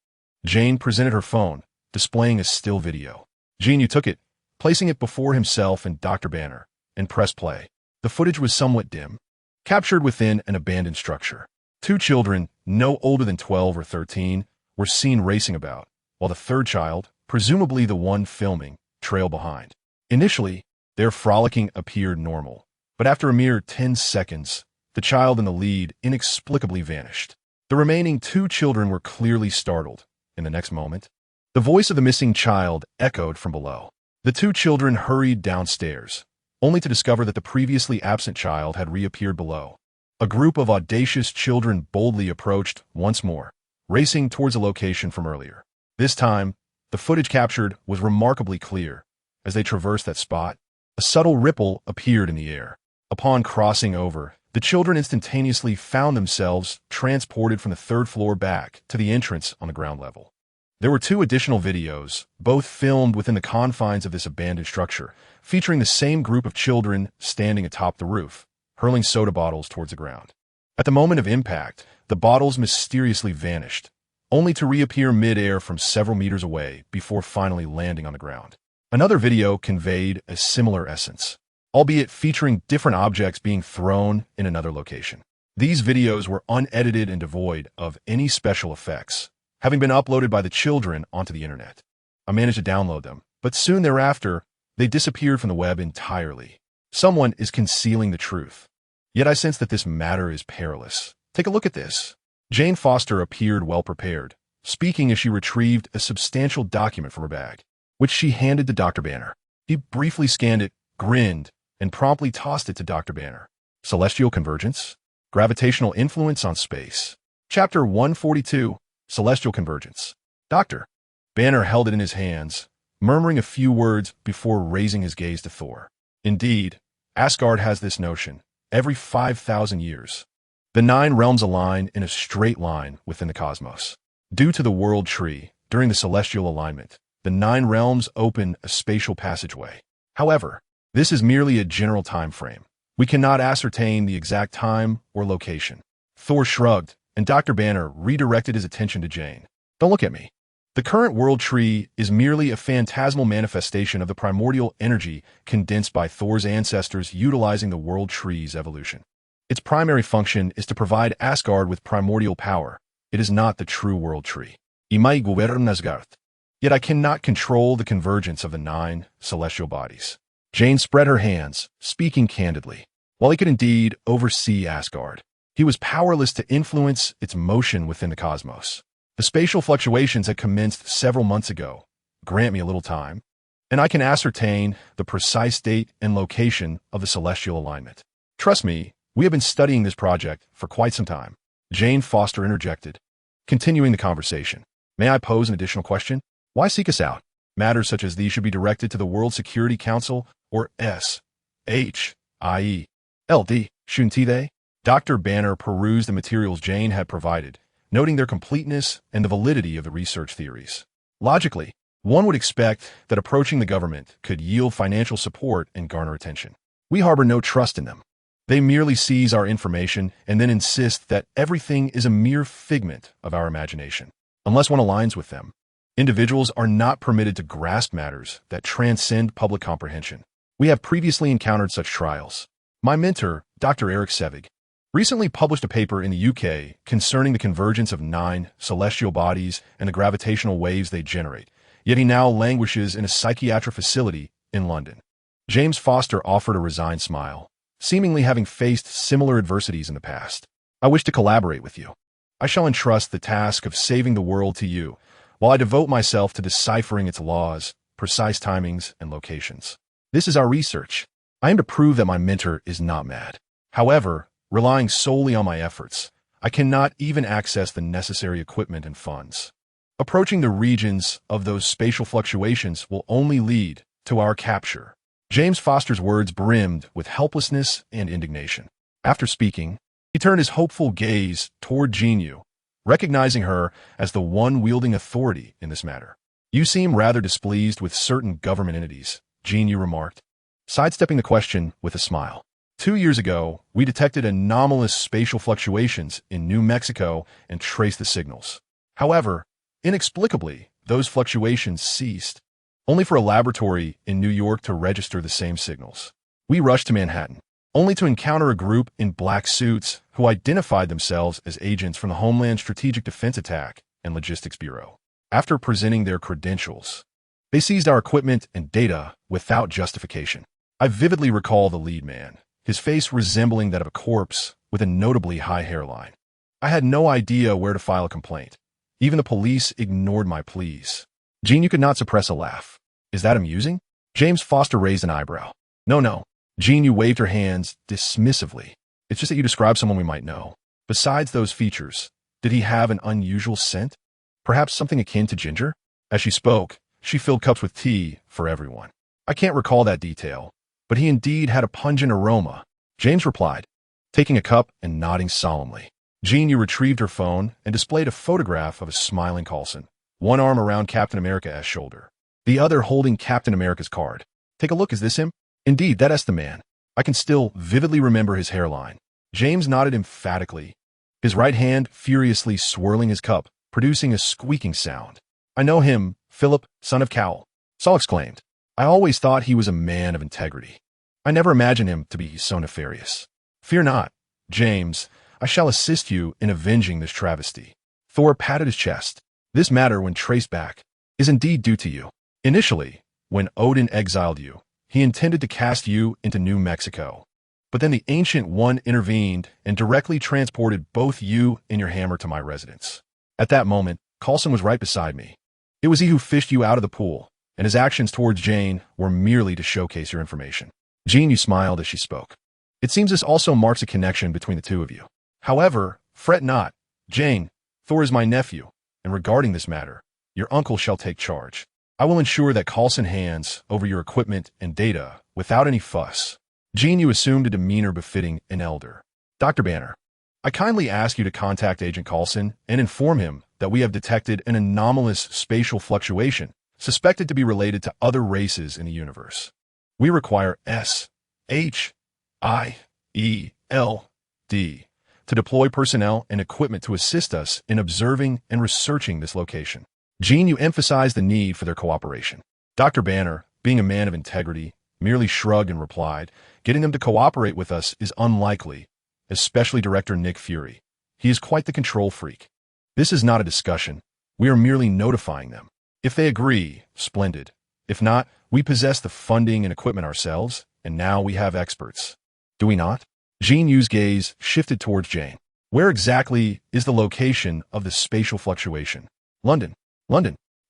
Speaker 1: Jane presented her phone, displaying a still video. Jin Yu took it, placing it before himself and Dr. Banner, and pressed play. The footage was somewhat dim, captured within an abandoned structure. Two children, no older than 12 or 13, were seen racing about, while the third child, presumably the one filming, trailed behind. Initially, their frolicking appeared normal, but after a mere 10 seconds, the child in the lead inexplicably vanished. The remaining two children were clearly startled. In the next moment, the voice of the missing child echoed from below. The two children hurried downstairs, only to discover that the previously absent child had reappeared below. A group of audacious children boldly approached once more, racing towards a location from earlier. This time, the footage captured was remarkably clear. As they traversed that spot, a subtle ripple appeared in the air. Upon crossing over, the children instantaneously found themselves transported from the third floor back to the entrance on the ground level. There were two additional videos, both filmed within the confines of this abandoned structure, featuring the same group of children standing atop the roof, hurling soda bottles towards the ground. At the moment of impact, the bottles mysteriously vanished, only to reappear mid-air from several meters away before finally landing on the ground. Another video conveyed a similar essence, albeit featuring different objects being thrown in another location. These videos were unedited and devoid of any special effects, having been uploaded by the children onto the internet. I managed to download them, but soon thereafter, they disappeared from the web entirely. Someone is concealing the truth. Yet I sense that this matter is perilous. Take a look at this. Jane Foster appeared well prepared, speaking as she retrieved a substantial document from her bag, which she handed to Dr. Banner. He briefly scanned it, grinned, and promptly tossed it to Dr. Banner. Celestial Convergence? Gravitational Influence on Space. Chapter 142, Celestial Convergence. Dr. Banner held it in his hands, murmuring a few words before raising his gaze to Thor. Indeed, Asgard has this notion. Every 5,000 years, the 9 realms align in a straight line within the cosmos. Due to the world tree, during the celestial alignment, the 9 realms open a spatial passageway. However, this is merely a general time frame. We cannot ascertain the exact time or location. Thor shrugged, and Dr. Banner redirected his attention to Jane. Don't look at me. The current world tree is merely a phantasmal manifestation of the primordial energy condensed by Thor's ancestors utilizing the world tree's evolution. Its primary function is to provide Asgard with primordial power. It is not the true world tree. Imai gubern Asgard. Yet I cannot control the convergence of the 9 celestial bodies. Jane spread her hands, speaking candidly. While he could indeed oversee Asgard, he was powerless to influence its motion within the cosmos. The spatial fluctuations had commenced several months ago. Grant me a little time, and I can ascertain the precise date and location of the celestial alignment. Trust me, we have been studying this project for quite some time. Jane Foster interjected, continuing the conversation. May I pose an additional question? Why seek us out? Matters such as these should be directed to the World Security Council or SHIELD, shouldn't they? Dr. Banner perused the materials Jane had provided, noting their completeness and the validity of the research theories. Logically, one would expect that approaching the government could yield financial support and garner attention. We harbor no trust in them. They merely seize our information and then insist that everything is a mere figment of our imagination. Unless one aligns with them, individuals are not permitted to grasp matters that transcend public comprehension. We have previously encountered such trials. My mentor, Dr. Eric Sevig, recently published a paper in the UK concerning the convergence of 9 celestial bodies and the gravitational waves they generate, yet he now languishes in a psychiatric facility in London. James Foster offered a resigned smile, seemingly having faced similar adversities in the past. I wish to collaborate with you. I shall entrust the task of saving the world to you, while I devote myself to deciphering its laws, precise timings, and locations. This is our research. I am to prove that my mentor is not mad. However, relying solely on my efforts, I cannot even access the necessary equipment and funds. Approaching the regions of those spatial fluctuations will only lead to our capture. James Foster's words brimmed with helplessness and indignation. After speaking, he turned his hopeful gaze toward Jin Yu, recognizing her as the one wielding authority in this matter. You seem rather displeased with certain government entities, Jin Yu remarked, sidestepping the question with a smile. 2 years ago, we detected anomalous spatial fluctuations in New Mexico and traced the signals. However, inexplicably, those fluctuations ceased, only for a laboratory in New York to register the same signals. We rushed to Manhattan, only to encounter a group in black suits who identified themselves as agents from the Homeland Strategic Defense Attack and Logistics Bureau. After presenting their credentials, they seized our equipment and data without justification. I vividly recall the lead man, his face resembling that of a corpse with a notably high hairline. I had no idea where to file a complaint. Even the police ignored my pleas. Jin Yu could not suppress a laugh. Is that amusing? James Foster raised an eyebrow. No. Jin Yu waved her hands dismissively. It's just that you describe someone we might know. Besides those features, did he have an unusual scent? Perhaps something akin to ginger? As she spoke, she filled cups with tea for everyone. I can't recall that detail, but he indeed had a pungent aroma, James replied, taking a cup and nodding solemnly. Jin Yu retrieved her phone and displayed a photograph of a smiling Coulson, one arm around Captain America's shoulder, the other holding Captain America's card. Take a look, is this him? Indeed, that's the man. I can still vividly remember his hairline. James nodded emphatically, his right hand furiously swirling his cup, producing a squeaking sound. I know him, Philip, son of Cowell, Saul exclaimed. I always thought he was a man of integrity. I never imagined him to be so nefarious. Fear not, James, I shall assist you in avenging this travesty. Thor patted his chest. This matter, when traced back, is indeed due to you. Initially, when Odin exiled you, he intended to cast you into New Mexico. But then the Ancient One intervened and directly transported both you and your hammer to my residence. At that moment, Coulson was right beside me. It was he who fished you out of the pool, and his actions towards Jane were merely to showcase your information. Jin Yu smiled as she spoke. It seems this also marks a connection between the two of you. However, fret not, Jane, Thor is my nephew, and regarding this matter, your uncle shall take charge. I will ensure that Coulson hands over your equipment and data without any fuss. Jin Yu assumed a demeanor befitting an elder. Dr. Banner, I kindly ask you to contact Agent Coulson and inform him that we have detected an anomalous spatial fluctuation suspected to be related to other races in the universe. We require SHIELD to deploy personnel and equipment to assist us in observing and researching this location. Jin Yu emphasized the need for their cooperation. Dr. Banner, being a man of integrity, merely shrugged and replied, getting them to cooperate with us is unlikely, especially Director Nick Fury. He is quite the control freak. This is not a discussion. We are merely notifying them. If they agree, splendid. If not, we possess the funding and equipment ourselves, and now we have experts. Do we not? Jin Yu's gaze shifted towards Jane. Where exactly is the location of the spatial fluctuation? London.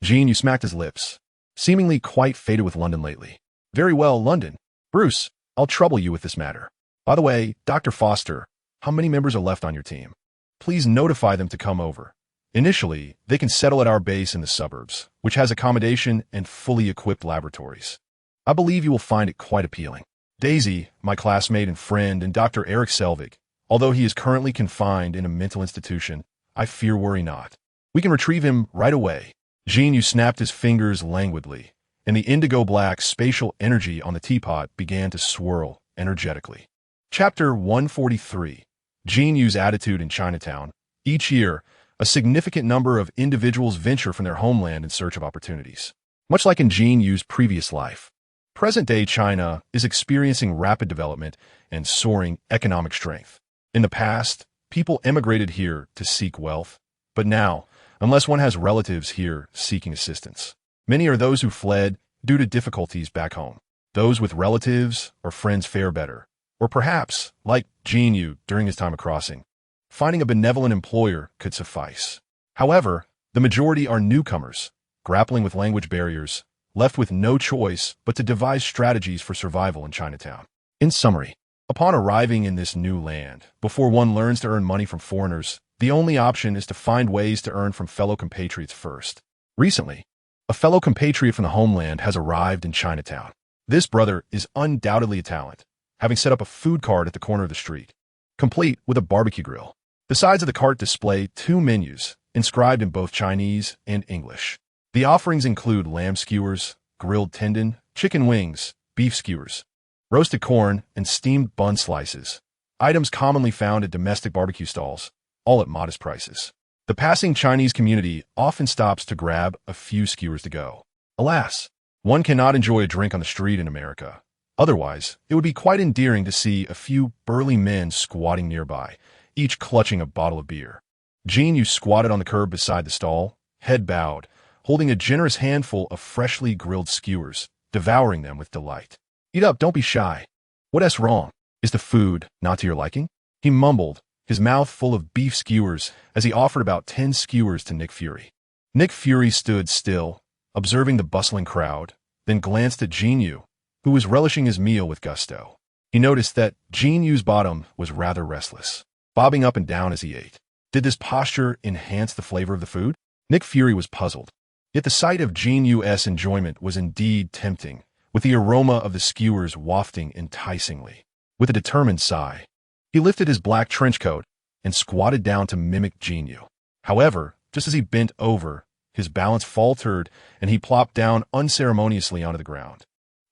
Speaker 1: Jin Yu smacked his lips, seemingly quite faded with London lately. Very well, London. Bruce, I'll trouble you with this matter. By the way, Dr. Foster, how many members are left on your team? Please notify them to come over. Initially, they can settle at our base in the suburbs, which has accommodation and fully equipped laboratories. I believe you will find it quite appealing. Daisy, my classmate and friend, and Dr. Eric Selvig, although he is currently confined in a mental institution, I fear worry not. We can retrieve him right away. Jin Yu snapped his fingers languidly, and the indigo-black spatial energy on the teapot began to swirl energetically. Chapter 143. Jin Yu's Attitude in Chinatown. Each year, a significant number of individuals venture from their homeland in search of opportunities. Much like in Jin Yu's previous life, present-day China is experiencing rapid development and soaring economic strength. In the past, people emigrated here to seek wealth, but now, unless one has relatives here seeking assistance, many are those who fled due to difficulties back home. Those with relatives or friends fare better, or perhaps, like Jin Yu during his time of crossing, finding a benevolent employer could suffice. However, the majority are newcomers, grappling with language barriers, left with no choice but to devise strategies for survival in Chinatown. In summary, upon arriving in this new land, before one learns to earn money from foreigners, the only option is to find ways to earn from fellow compatriots first. Recently, a fellow compatriot from the homeland has arrived in Chinatown. This brother is undoubtedly a talent, having set up a food cart at the corner of the street. complete with a barbecue grill. The sides of the cart display two menus, inscribed in both Chinese and English. The offerings include lamb skewers, grilled tendon, chicken wings, beef skewers, roasted corn, and steamed bun slices, items commonly found at domestic barbecue stalls, all at modest prices. The passing Chinese community often stops to grab a few skewers to go. Alas, one cannot enjoy a drink on the street in America. Otherwise, it would be quite endearing to see a few burly men squatting nearby, each clutching a bottle of beer. Jin Yu squatted on the curb beside the stall, head bowed, holding a generous handful of freshly grilled skewers, devouring them with delight. Eat up, don't be shy. What's wrong? Is the food not to your liking? He mumbled, his mouth full of beef skewers, as he offered about 10 skewers to Nick Fury. Nick Fury stood still, observing the bustling crowd, then glanced at Jin Yu, who was relishing his meal with gusto. He noticed that Jin Yu's bottom was rather restless, bobbing up and down as he ate. Did this posture enhance the flavor of the food? Nick Fury was puzzled. Yet the sight of Jin Yu's enjoyment was indeed tempting, with the aroma of the skewers wafting enticingly. With a determined sigh, he lifted his black trench coat and squatted down to mimic Jin Yu. However, just as he bent over, his balance faltered and he plopped down unceremoniously onto the ground.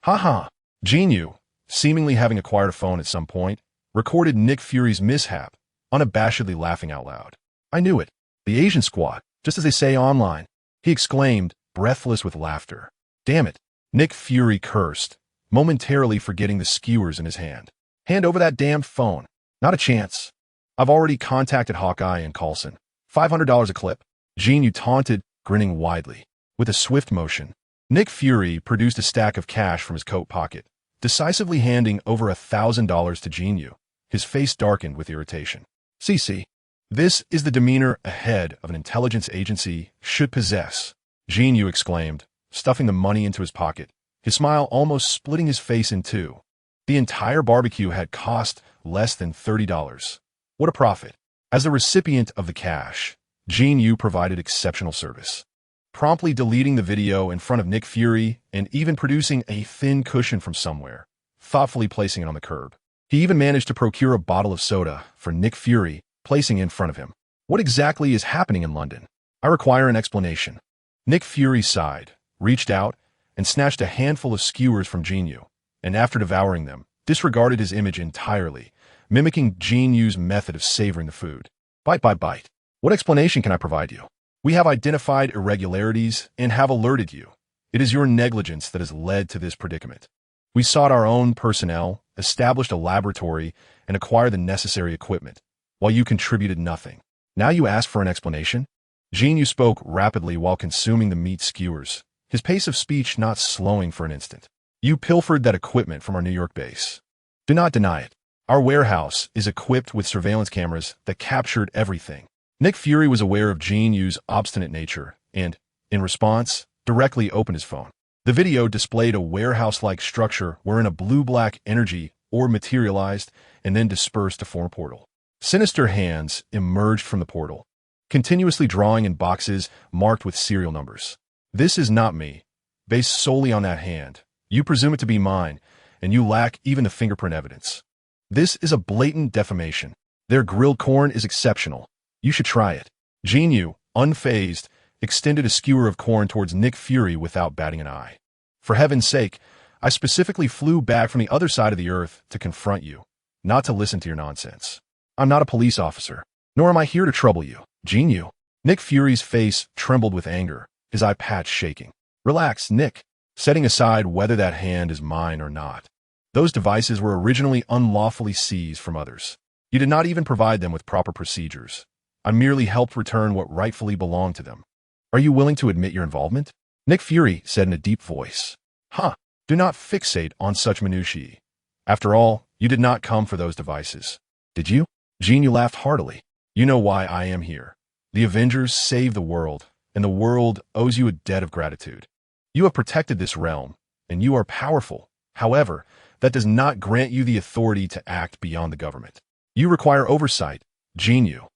Speaker 1: Ha! Jin Yu, seemingly having acquired a phone at some point, recorded Nick Fury's mishap, unabashedly laughing out loud. I knew it. The Asian squat, just as they say online, he exclaimed, breathless with laughter. Damn it. Nick Fury cursed, momentarily forgetting the skewers in his hand. Hand over that damned phone. Not a chance. I've already contacted Hawkeye and Coulson. $500 a clip. Jin Yu taunted, grinning widely. With a swift motion, Nick Fury produced a stack of cash from his coat pocket, decisively handing over $1,000 to Jin Yu. His face darkened with irritation. CC. This is the demeanor a head of an intelligence agency should possess, Jin Yu exclaimed, stuffing the money into his pocket, his smile almost splitting his face in two. The entire barbecue had cost less than $30. What a profit. As the recipient of the cash, Jin Yu provided exceptional service, promptly deleting the video in front of Nick Fury and even producing a thin cushion from somewhere, thoughtfully placing it on the curb. He even managed to procure a bottle of soda for Nick Fury, placing it in front of him. What exactly is happening in London? I require an explanation. Nick Fury sighed, reached out, and snatched a handful of skewers from Jin Yu, and after devouring them, disregarded his image entirely, mimicking Jin Yu's method of savoring the food. Bite by bite. What explanation can I provide you? We have identified irregularities and have alerted you. It is your negligence that has led to this predicament. We sought our own personnel, established a laboratory, and acquired the necessary equipment, while you contributed nothing. Now you ask for an explanation? Jin Yu spoke rapidly while consuming the meat skewers, his pace of speech not slowing for an instant. You pilfered that equipment from our New York base. Do not deny it. Our warehouse is equipped with surveillance cameras that captured everything. Nick Fury was aware of Jin Yu's obstinate nature and, in response, directly opened his phone. The video displayed a warehouse-like structure wherein a blue-black energy orb materialized and then dispersed to form a portal. Sinister hands emerged from the portal, continuously drawing in boxes marked with serial numbers. This is not me. Based solely on that hand, you presume it to be mine, and you lack even the fingerprint evidence. This is a blatant defamation. Their grilled corn is exceptional. You should try it. Jin Yu, unfazed, extended a skewer of corn towards Nick Fury without batting an eye. For heaven's sake, I specifically flew back from the other side of the earth to confront you, not to listen to your nonsense. I'm not a police officer, nor am I here to trouble you, Jin Yu. Nick Fury's face trembled with anger, his eye patch shaking. Relax, Nick. Setting aside whether that hand is mine or not. Those devices were originally unlawfully seized from others. You did not even provide them with proper procedures. I merely helped return what rightfully belonged to them. Are you willing to admit your involvement? Nick Fury said in a deep voice. Do not fixate on such minutiae. After all, you did not come for those devices. Did you? Jin Yu laughed heartily. You know why I am here. The Avengers saved the world, and the world owes you a debt of gratitude. You have protected this realm, and you are powerful. However, that does not grant you the authority to act beyond the government. You require oversight, Jin Yu.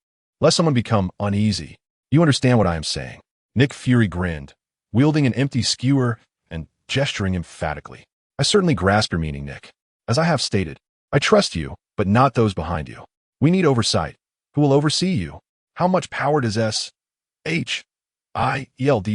Speaker 1: Lest someone become uneasy. You understand what I am saying. Nick Fury grinned, wielding an empty skewer and gesturing emphatically. I certainly grasp your meaning, Nick. As I have stated, I trust you, but not those behind you. We need oversight. Who will oversee you? How much power does S.H.I.E.L.D.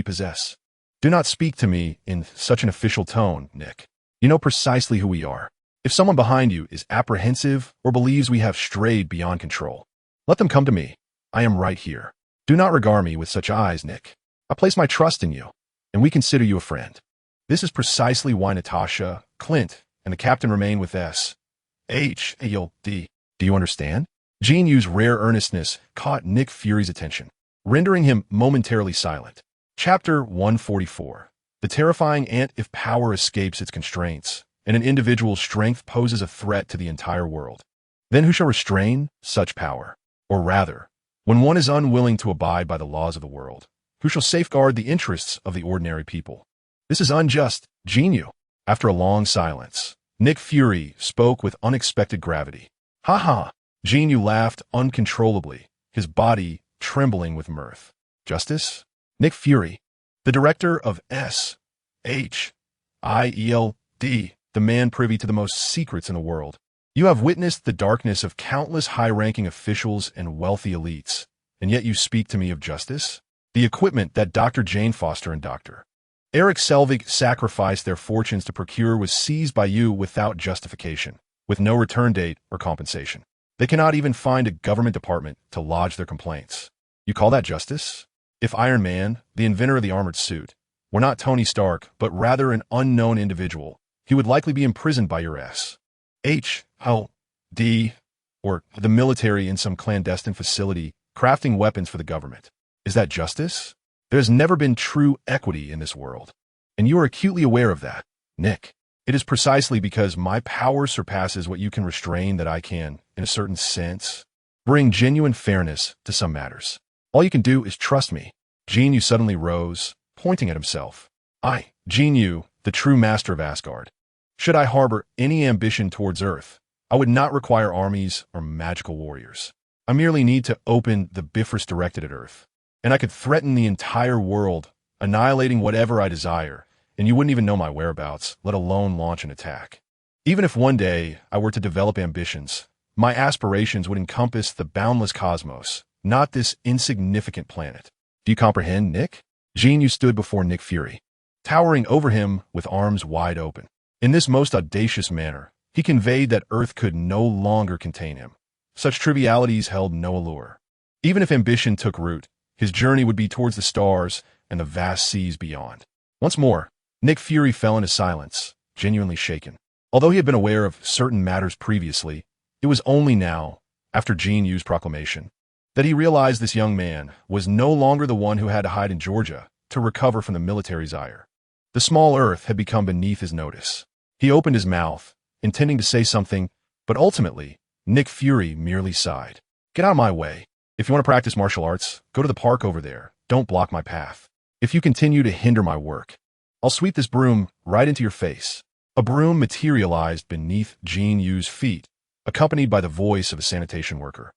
Speaker 1: possess? Do not speak to me in such an official tone, Nick. You know precisely who we are. If someone behind you is apprehensive or believes we have strayed beyond control, let them come to me. I am right here. Do not regard me with such eyes, Nick. I place my trust in you, and we consider you a friend. This is precisely why Natasha, Clint, and the captain remain with S.H.I.E.L.D. Do you understand? Jin Yu's rare earnestness caught Nick Fury's attention, rendering him momentarily silent. Chapter 144. The terrifying ant. If power escapes its constraints, and an individual's strength poses a threat to the entire world, then who shall restrain such power? Or rather, when one is unwilling to abide by the laws of the world, who shall safeguard the interests of the ordinary people? This is unjust, Jin Yu. After a long silence, Nick Fury spoke with unexpected gravity. Ha ha! Jin Yu laughed uncontrollably, his body trembling with mirth. Justice? Nick Fury, the director of S.H.I.E.L.D., the man privy to the most secrets in the world. You have witnessed the darkness of countless high-ranking officials and wealthy elites, and yet you speak to me of justice? The equipment that Dr. Jane Foster and Dr. Eric Selvig sacrificed their fortunes to procure was seized by you without justification, with no return date or compensation. They cannot even find a government department to lodge their complaints. You call that justice? If Iron Man, the inventor of the armored suit, were not Tony Stark, but rather an unknown individual, he would likely be imprisoned by your S.H.I.E.L.D. or the military in some clandestine facility, crafting weapons for the government. Is that justice? There has never been true equity in this world, and you are acutely aware of that, Nick. It is precisely because my power surpasses what you can restrain that I can, in a certain sense, bring genuine fairness to some matters. All you can do is trust me. Jin Yu suddenly rose, pointing at himself. I, Jin Yu, the true master of Asgard. Should I harbor any ambition towards Earth, I would not require armies or magical warriors. I merely need to open the Bifrost directed at Earth, and I could threaten the entire world, annihilating whatever I desire, and you wouldn't even know my whereabouts, let alone launch an attack. Even if one day I were to develop ambitions, my aspirations would encompass the boundless cosmos, not this insignificant planet. Do you comprehend, Nick? Jin Yu stood before Nick Fury, towering over him with arms wide open. In this most audacious manner, he conveyed that Earth could no longer contain him. Such trivialities held no allure. Even if ambition took root, his journey would be towards the stars and the vast seas beyond. Once more, Nick Fury fell into silence, genuinely shaken. Although he had been aware of certain matters previously, it was only now, after Jin Yu's proclamation, that he realized this young man was no longer the one who had to hide in Georgia to recover from the military's ire. The small Earth had become beneath his notice. He opened his mouth, intending to say something, but ultimately, Nick Fury merely sighed. Get out of my way. If you want to practice martial arts, go to the park over there. Don't block my path. If you continue to hinder my work, I'll sweep this broom right into your face. A broom materialized beneath Jin Yu's feet, accompanied by the voice of a sanitation worker.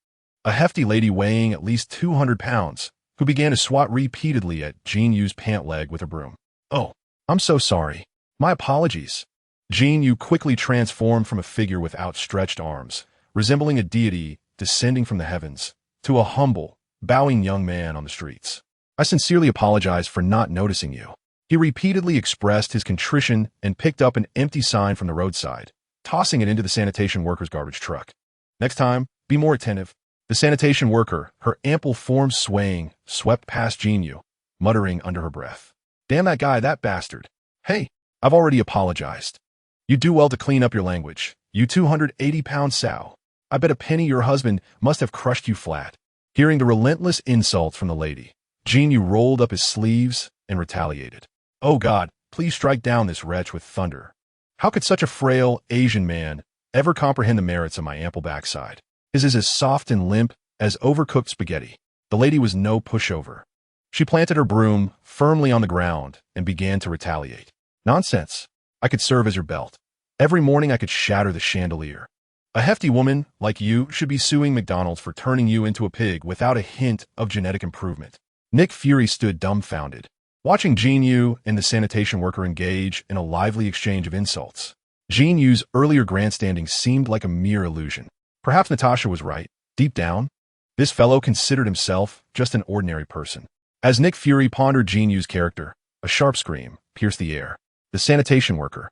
Speaker 1: A hefty lady weighing at least 200 pounds, who began to swat repeatedly at Jin Yu's pant leg with her broom. Oh, I'm so sorry. My apologies. Jin Yu quickly transformed from a figure with outstretched arms, resembling a deity descending from the heavens, to a humble, bowing young man on the streets. I sincerely apologize for not noticing you. He repeatedly expressed his contrition and picked up an empty sign from the roadside, tossing it into the sanitation worker's garbage truck. Next time, be more attentive. The sanitation worker, her ample form swaying, swept past Jin Yu, muttering under her breath. Damn that guy, that bastard. Hey, I've already apologized. You do well to clean up your language, you 280-pound sow. I bet a penny your husband must have crushed you flat. Hearing the relentless insults from the lady, Jin Yu rolled up his sleeves and retaliated. Oh God, please strike down this wretch with thunder. How could such a frail Asian man ever comprehend the merits of my ample backside? His is as soft and limp as overcooked spaghetti. The lady was no pushover. She planted her broom firmly on the ground and began to retaliate. Nonsense. I could serve as your belt. Every morning I could shatter the chandelier. A hefty woman like you should be suing McDonald's for turning you into a pig without a hint of genetic improvement. Nick Fury stood dumbfounded, watching Jin Yu and the sanitation worker engage in a lively exchange of insults. Jin Yu's earlier grandstanding seemed like a mere illusion. Perhaps Natasha was right. Deep down, this fellow considered himself just an ordinary person. As Nick Fury pondered Jin Yu's character, a sharp scream pierced the air. The sanitation worker,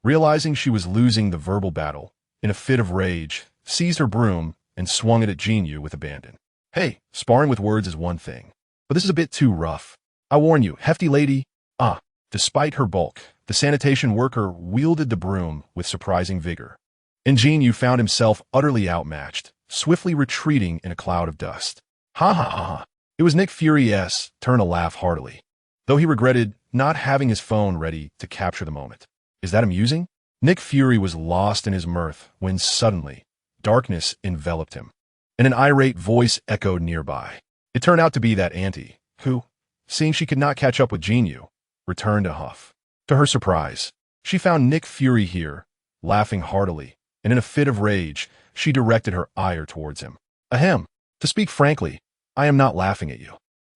Speaker 1: realizing she was losing the verbal battle, in a fit of rage, seized her broom and swung it at Jin Yu with abandon. Hey, sparring with words is one thing, but this is a bit too rough. I warn you, hefty lady. Despite her bulk, the sanitation worker wielded the broom with surprising vigor. And Jin Yu found himself utterly outmatched, swiftly retreating in a cloud of dust. Ha ha ha ha. It was Nick Fury's turn to laugh heartily, though he regretted not having his phone ready to capture the moment. Is that amusing? Nick Fury was lost in his mirth when suddenly, darkness enveloped him, and an irate voice echoed nearby. It turned out to be that auntie, who, seeing she could not catch up with Jin Yu, returned a huff. To her surprise, she found Nick Fury here, laughing heartily, and in a fit of rage, she directed her ire towards him. Ahem. To speak frankly, I am not laughing at you.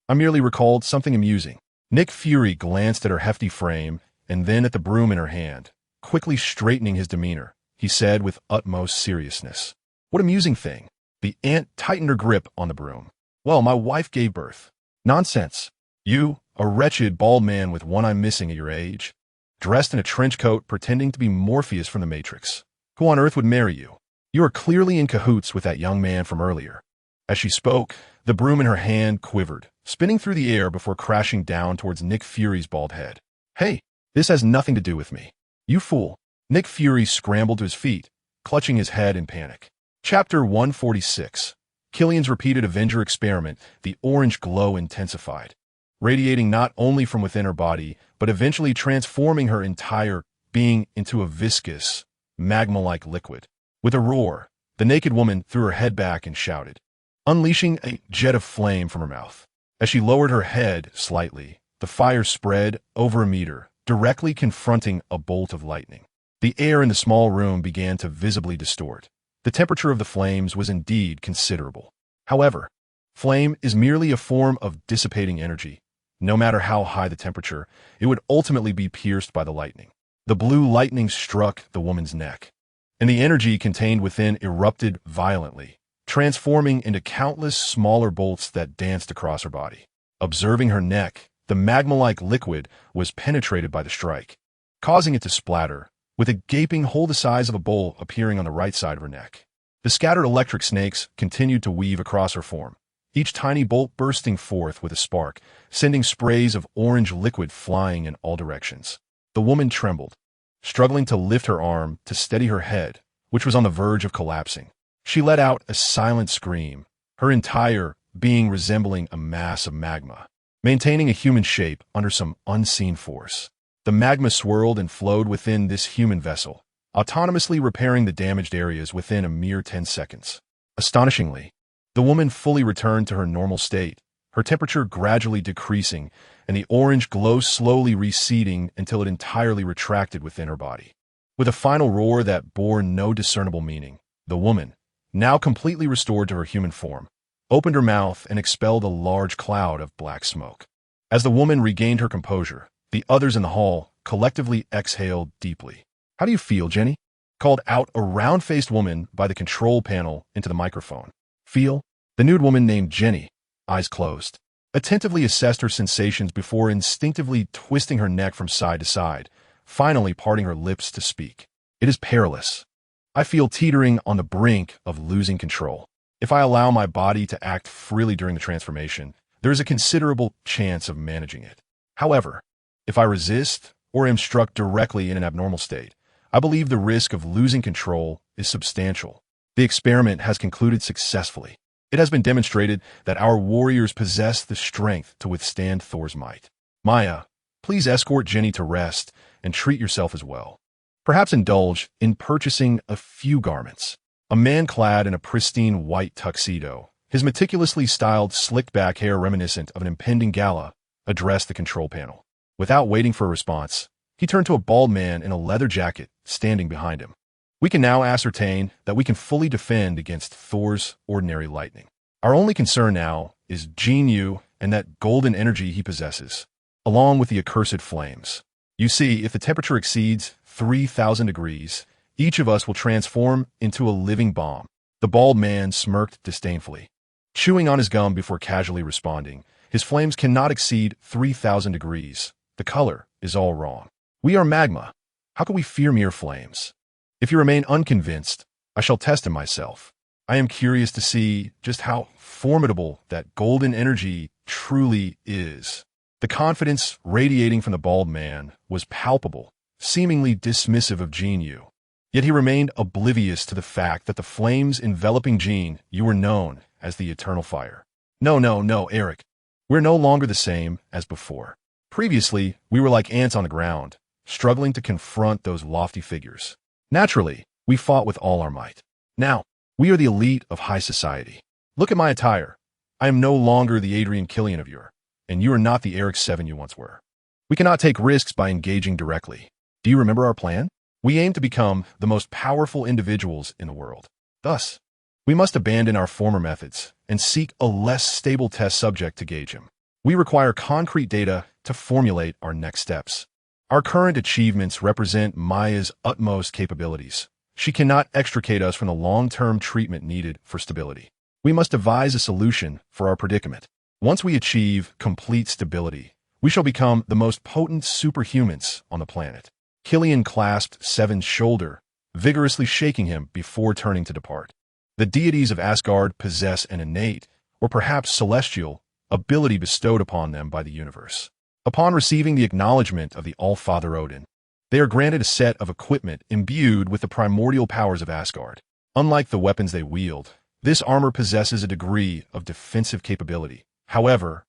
Speaker 1: I merely recalled something amusing. Nick Fury glanced at her hefty frame and then at the broom in her hand. Quickly straightening his demeanor, he said with utmost seriousness, "What amusing thing?" The aunt tightened her grip on the broom. "Well, my wife gave birth." "Nonsense. You, a wretched bald man with one eye missing at your age, dressed in a trench coat pretending to be Morpheus from the Matrix. Who on earth would marry you? You are clearly in cahoots with that young man from earlier." As she spoke, the broom in her hand quivered, spinning through the air before crashing down towards Nick Fury's bald head. "Hey, this has nothing to do with me. You fool." Nick Fury scrambled to his feet, clutching his head in panic. Chapter 146. Killian's repeated Avenger experiment. The orange glow intensified, radiating not only from within her body, but eventually transforming her entire being into a viscous, magma-like liquid. With a roar, the naked woman threw her head back and shouted, unleashing a jet of flame from her mouth. As she lowered her head slightly, the fire spread over a meter, directly confronting a bolt of lightning. The air in the small room began to visibly distort. The temperature of the flames was indeed considerable. However, flame is merely a form of dissipating energy. No matter how high the temperature, it would ultimately be pierced by the lightning. The blue lightning struck the woman's neck, and the energy contained within erupted violently, transforming into countless smaller bolts that danced across her body. Observing her neck, the magma-like liquid was penetrated by the strike, causing it to splatter, with a gaping hole the size of a bowl appearing on the right side of her neck. The scattered electric snakes continued to weave across her form, each tiny bolt bursting forth with a spark, sending sprays of orange liquid flying in all directions. The woman trembled, struggling to lift her arm to steady her head, which was on the verge of collapsing. She let out a silent scream, her entire being resembling a mass of magma, maintaining a human shape under some unseen force. The magma swirled and flowed within this human vessel, autonomously repairing the damaged areas within a mere 10 seconds. Astonishingly, the woman fully returned to her normal state, her temperature gradually decreasing and the orange glow slowly receding until it entirely retracted within her body. With a final roar that bore no discernible meaning, the woman, now completely restored to her human form, opened her mouth and expelled a large cloud of black smoke. As the woman regained her composure, the others in the hall collectively exhaled deeply. "How do you feel, Jenny?" called out a round-faced woman by the control panel into the microphone. "Feel?" The nude woman named Jenny, eyes closed, attentively assessed her sensations before instinctively twisting her neck from side to side, finally parting her lips to speak. "It is perilous. I feel teetering on the brink of losing control. If I allow my body to act freely during the transformation, there is a considerable chance of managing it. However, if I resist or am struck directly in an abnormal state, I believe the risk of losing control is substantial. The experiment has concluded successfully. It has been demonstrated that our warriors possess the strength to withstand Thor's might. Maya, please escort Jenny to rest and treat yourself as well. Perhaps indulge in purchasing a few garments." A man clad in a pristine white tuxedo, his meticulously styled slicked-back hair reminiscent of an impending gala, addressed the control panel. Without waiting for a response, he turned to a bald man in a leather jacket standing behind him. "We can now ascertain that we can fully defend against Thor's ordinary lightning. Our only concern now is Jin Yu and that golden energy he possesses, along with the accursed flames. You see, if the temperature exceeds 3,000 degrees, each of us will transform into a living bomb. The bald man smirked disdainfully, chewing on his gum before casually responding. His flames cannot exceed 3,000 degrees. The color is all wrong. We are magma. How can we fear mere flames? If you remain unconvinced, I shall test him myself. I am curious to see just how formidable that golden energy truly is. The confidence radiating from the bald man was palpable, seemingly dismissive of Jin Yu. Yet he remained oblivious to the fact that the flames enveloping Jin Yu were known as the eternal fire. No, Eric. We're no longer the same as before. Previously, we were like ants on the ground, struggling to confront those lofty figures. Naturally, we fought with all our might. Now, we are the elite of high society. Look at my attire. I am no longer the Adrian Killian of yore, and you are not the Eric 7 you once were. We cannot take risks by engaging directly. Do you remember our plan? We aim to become the most powerful individuals in the world. Thus, we must abandon our former methods and seek a less stable test subject to gauge him. We require concrete data to formulate our next steps. Our current achievements represent Maya's utmost capabilities. She cannot extricate us from the long-term treatment needed for stability. We must devise a solution for our predicament. Once we achieve complete stability, we shall become the most potent superhumans on the planet. Killian clasped Seven's shoulder, vigorously shaking him before turning to depart. The deities of Asgard possess an innate, or perhaps celestial, ability bestowed upon them by the universe. Upon receiving the acknowledgement of the All-Father Odin, they are granted a set of equipment imbued with the primordial powers of Asgard. Unlike the weapons they wield, this armor possesses a degree of defensive capability. However,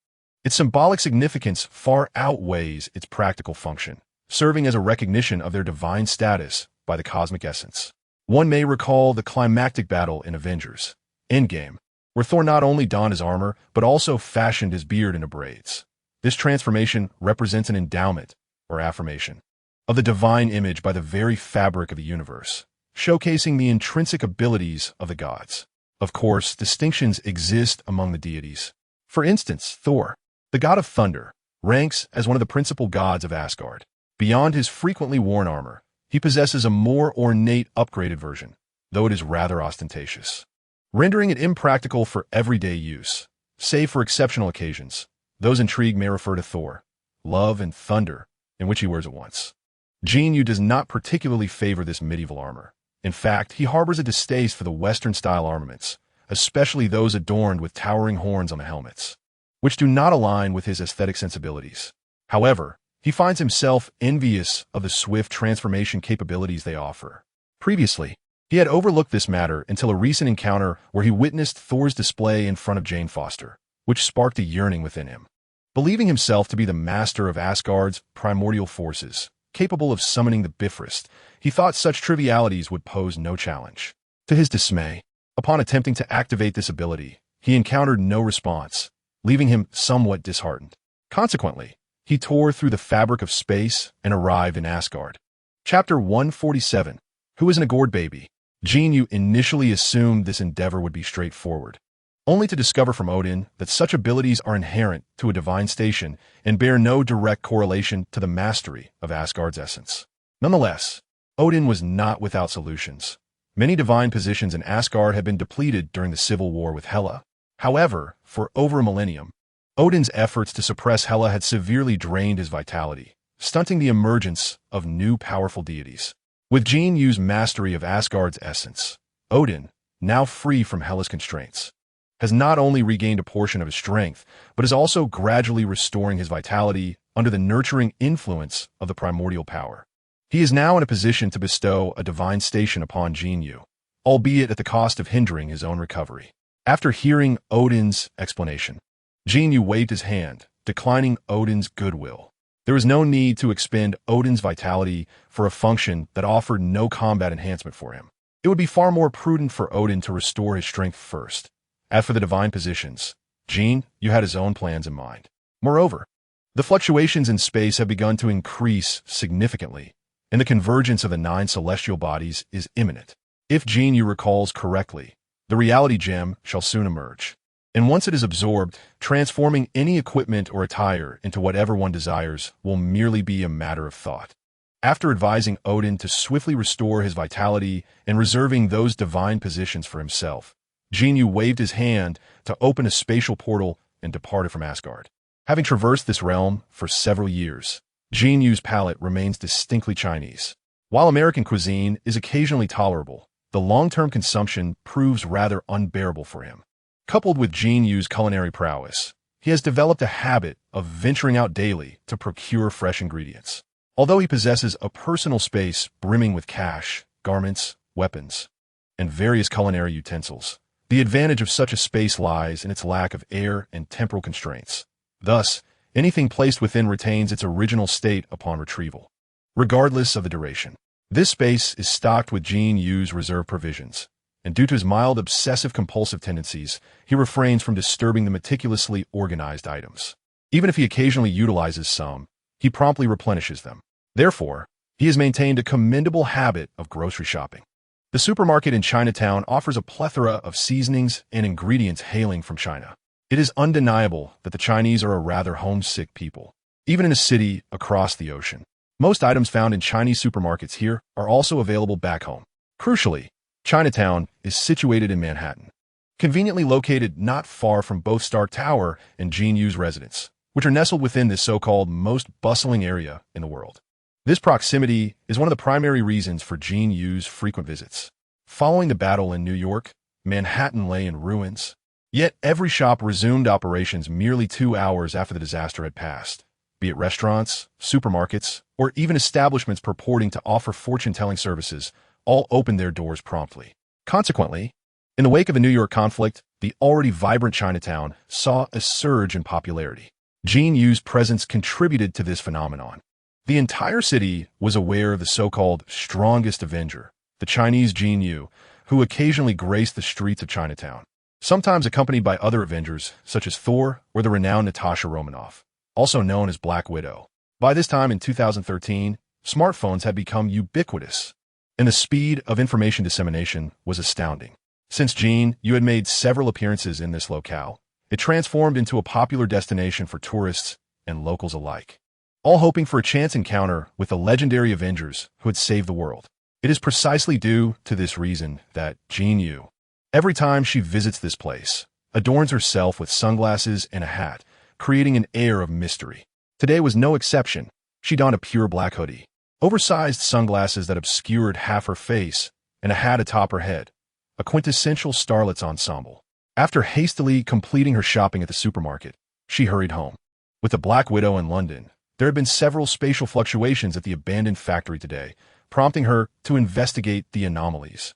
Speaker 1: its symbolic significance far outweighs its practical function, serving as a recognition of their divine status by the cosmic essence. One may recall the climactic battle in Avengers Endgame, where Thor not only donned his armor, but also fashioned his beard into braids. This transformation represents an endowment, or affirmation, of the divine image by the very fabric of the universe, showcasing the intrinsic abilities of the gods. Of course, distinctions exist among the deities. For instance, Thor, the god of thunder, ranks as one of the principal gods of Asgard. Beyond his frequently worn armor, he possesses a more ornate upgraded version, though it is rather ostentatious, rendering it impractical for everyday use. Save for exceptional occasions, those intrigued may refer to Thor, love and thunder, in which he wears at once. Jin Yu does not particularly favor this medieval armor. In fact, he harbors a distaste for the Western-style armaments, especially those adorned with towering horns on the helmets, which do not align with his aesthetic sensibilities. However, he finds himself envious of the swift transformation capabilities they offer. Previously, he had overlooked this matter until a recent encounter where he witnessed Thor's display in front of Jane Foster, which sparked a yearning within him. Believing himself to be the master of Asgard's primordial forces, capable of summoning the Bifrost, he thought such trivialities would pose no challenge. To his dismay, upon attempting to activate this ability, he encountered no response, leaving him somewhat disheartened. Consequently, he tore through the fabric of space and arrived in Asgard. Chapter 147. Who is an Agord baby? Jin Yu initially assumed this endeavor would be straightforward, only to discover from Odin that such abilities are inherent to a divine station and bear no direct correlation to the mastery of Asgard's essence. Nonetheless, Odin was not without solutions. Many divine positions in Asgard had been depleted during the civil war with Hela. However, for over a millennium, Odin's efforts to suppress Hela had severely drained his vitality, stunting the emergence of new powerful deities. With Jin Yu's mastery of Asgard's essence, Odin, now free from Hela's constraints, has not only regained a portion of his strength, but is also gradually restoring his vitality under the nurturing influence of the primordial power. He is now in a position to bestow a divine station upon Jin Yu, albeit at the cost of hindering his own recovery. After hearing Odin's explanation, Jin Yu waved his hand, declining Odin's goodwill. There was no need to expend Odin's vitality for a function that offered no combat enhancement for him. It would be far more prudent for Odin to restore his strength first. As for the divine positions, Jin Yu had his own plans in mind. Moreover, the fluctuations in space have begun to increase significantly, and the convergence of the 9 celestial bodies is imminent. If Jin Yu recalls correctly, the reality gem shall soon emerge. And once it is absorbed, transforming any equipment or attire into whatever one desires will merely be a matter of thought. After advising Odin to swiftly restore his vitality and reserving those divine positions for himself, Jin Yu waved his hand to open a spatial portal and departed from Asgard. Having traversed this realm for several years, Jin Yu's palate remains distinctly Chinese. While American cuisine is occasionally tolerable, the long-term consumption proves rather unbearable for him. Coupled with Jin Yu's culinary prowess, he has developed a habit of venturing out daily to procure fresh ingredients. Although he possesses a personal space brimming with cash, garments, weapons, and various culinary utensils, the advantage of such a space lies in its lack of air and temporal constraints. Thus, anything placed within retains its original state upon retrieval, regardless of the duration. This space is stocked with Jin Yu's reserve provisions, and due to his mild obsessive-compulsive tendencies, he refrains from disturbing the meticulously organized items. Even if he occasionally utilizes some, he promptly replenishes them. Therefore, he has maintained a commendable habit of grocery shopping. The supermarket in Chinatown offers a plethora of seasonings and ingredients hailing from China. It is undeniable that the Chinese are a rather homesick people, even in a city across the ocean. Most items found in Chinese supermarkets here are also available back home. Crucially, Chinatown is situated in Manhattan, conveniently located not far from both Stark Tower and Jin Yu's residence, which are nestled within this so-called most bustling area in the world. This proximity is one of the primary reasons for Jin Yu's frequent visits. Following the battle in New York, Manhattan lay in ruins. Yet every shop resumed operations merely 2 hours after the disaster had passed, be it restaurants, supermarkets, or even establishments purporting to offer fortune-telling services, all opened their doors promptly. Consequently, in the wake of the New York conflict, the already vibrant Chinatown saw a surge in popularity. Jin Yu's presence contributed to this phenomenon. The entire city was aware of the so-called strongest Avenger, the Chinese Jin Yu, who occasionally graced the streets of Chinatown, sometimes accompanied by other Avengers such as Thor or the renowned Natasha Romanoff, also known as Black Widow. By this time in 2013, smartphones had become ubiquitous, and the speed of information dissemination was astounding. Since Jin Yu had made several appearances in this locale, it transformed into a popular destination for tourists and locals alike, all hoping for a chance encounter with the legendary Avengers who had saved the world. It is precisely due to this reason that Jin Yu, every time she visits this place, adorns herself with sunglasses and a hat, creating an air of mystery. Today was no exception. She donned a pure black hoodie, oversized sunglasses that obscured half her face, and a hat atop her head, a quintessential starlet's ensemble. After hastily completing her shopping at the supermarket, she hurried home. With the Black Widow in London, there had been several spatial fluctuations at the abandoned factory today, prompting her to investigate the anomalies,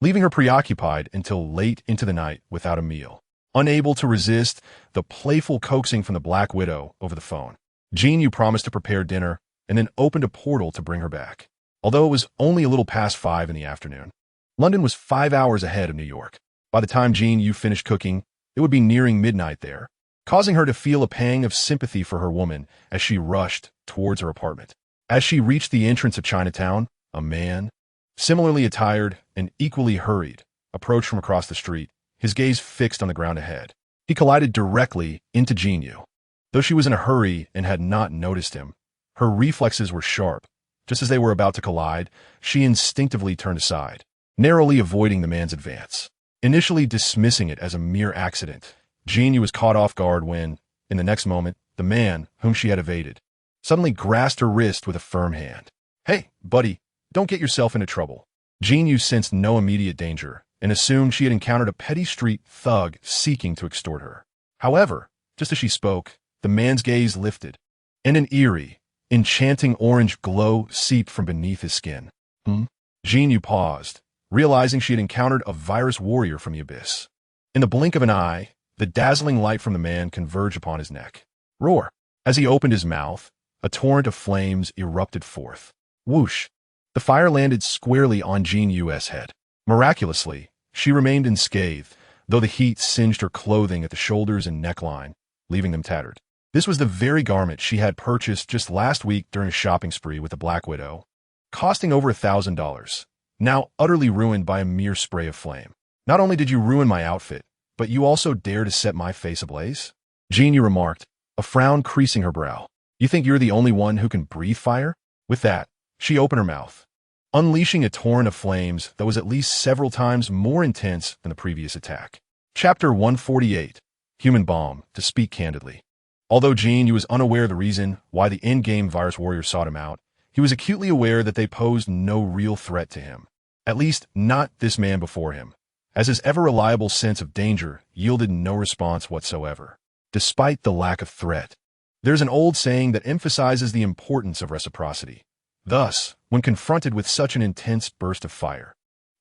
Speaker 1: leaving her preoccupied until late into the night without a meal. Unable to resist the playful coaxing from the Black Widow over the phone, Jin Yu promised to prepare dinner and then opened a portal to bring her back. Although it was only a little past 5 in the afternoon, London was 5 hours ahead of New York. By the time Jin Yu finished cooking, it would be nearing midnight there, causing her to feel a pang of sympathy for her woman as she rushed towards her apartment. As she reached the entrance of Chinatown, a man, similarly attired and equally hurried, approached from across the street, his gaze fixed on the ground ahead. He collided directly into Jin Yu. Though she was in a hurry and had not noticed him, her reflexes were sharp. Just as they were about to collide, she instinctively turned aside, narrowly avoiding the man's advance. Initially dismissing it as a mere accident, Jin Yu was caught off guard when, in the next moment, the man, whom she had evaded, suddenly grasped her wrist with a firm hand. "Hey, buddy, don't get yourself into trouble." Jin Yu sensed no immediate danger and assumed she had encountered a petty street thug seeking to extort her. However, just as she spoke, the man's gaze lifted, and an eerie, enchanting orange glow seeped from beneath his skin. Jin Yu paused, realizing she had encountered a virus warrior from the abyss. In the blink of an eye, the dazzling light from the man converged upon his neck. Roar! As he opened his mouth, a torrent of flames erupted forth. Whoosh! The fire landed squarely on Jin Yu's head. Miraculously, she remained unscathed, though the heat singed her clothing at the shoulders and neckline, leaving them tattered. This was the very garment she had purchased just last week during a shopping spree with the Black Widow, costing over $1,000, now utterly ruined by a mere spray of flame. "Not only did you ruin my outfit, but you also dare to set my face ablaze?" Jin Yu remarked, a frown creasing her brow. "You think you're the only one who can breathe fire?" With that, She opened her mouth, unleashing a torrent of flames that was at least several times more intense than the previous attack. Chapter 148. Human Bomb, to speak candidly. Although Jin Yu was unaware of the reason why the in-game virus warrior sought him out, he was acutely aware that they posed no real threat to him. At least, not this man before him, as his ever-reliable sense of danger yielded no response whatsoever. Despite the lack of threat, there's an old saying that emphasizes the importance of reciprocity. Thus, when confronted with such an intense burst of fire,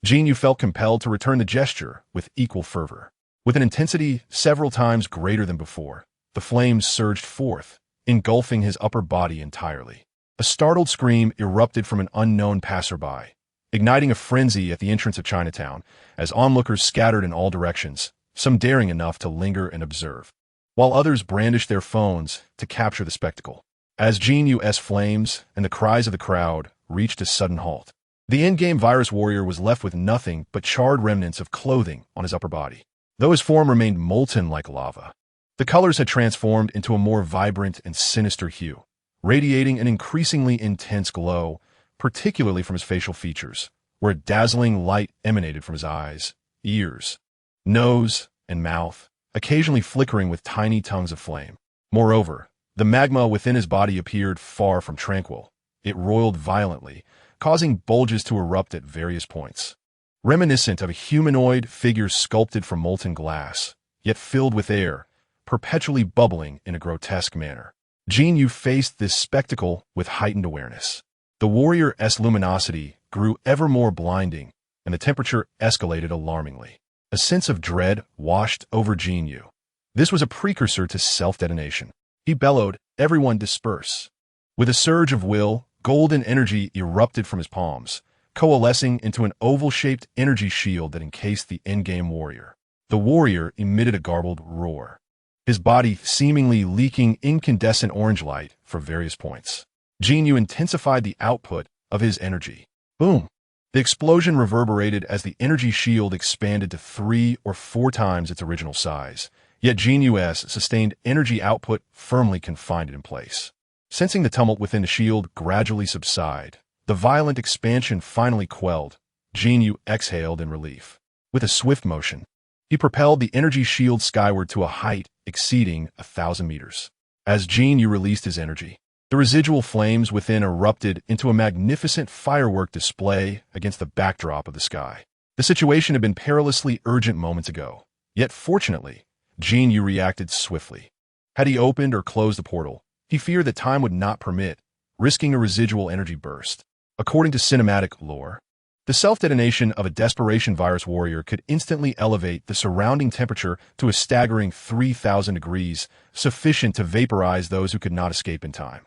Speaker 1: Jin Yu felt compelled to return the gesture with equal fervor. With an intensity several times greater than before, the flames surged forth, engulfing his upper body entirely. A startled scream erupted from an unknown passerby, igniting a frenzy at the entrance of Chinatown as onlookers scattered in all directions, some daring enough to linger and observe, while others brandished their phones to capture the spectacle. As Jin Yu's flames and the cries of the crowd reached a sudden halt, the in-game virus warrior was left with nothing but charred remnants of clothing on his upper body, though his form remained molten like lava. The colors had transformed into a more vibrant and sinister hue, radiating an increasingly intense glow, particularly from his facial features, where a dazzling light emanated from his eyes, ears, nose, and mouth, occasionally flickering with tiny tongues of flame. Moreover, the magma within his body appeared far from tranquil. It roiled violently, causing bulges to erupt at various points, reminiscent of a humanoid figure sculpted from molten glass, yet filled with air, perpetually bubbling in a grotesque manner. Jin Yu faced this spectacle with heightened awareness. The warrior's luminosity grew ever more blinding, and the temperature escalated alarmingly. A sense of dread washed over Jin Yu. This was a precursor to self-detonation. He bellowed, "Everyone disperse." With a surge of will, golden energy erupted from his palms, coalescing into an oval-shaped energy shield that encased the in-game warrior. The warrior emitted a garbled roar, his body seemingly leaking incandescent orange light from various points. Jin Yu intensified the output of his energy. Boom! The explosion reverberated as the energy shield expanded to 3 or 4 times its original size, yet Jin Yu's sustained energy output firmly confined it in place. Sensing the tumult within the shield gradually subside, the violent expansion finally quelled, Jin Yu exhaled in relief. With a swift motion, he propelled the energy shield skyward to a height exceeding 1,000 meters. As Jin Yu released his energy, the residual flames within erupted into a magnificent firework display against the backdrop of the sky. The situation had been perilously urgent moments ago, yet fortunately, Jin Yu reacted swiftly. Had he opened or closed the portal, he feared that time would not permit, risking a residual energy burst. According to cinematic lore, the self-detonation of a desperation virus warrior could instantly elevate the surrounding temperature to a staggering 3,000 degrees, sufficient to vaporize those who could not escape in time.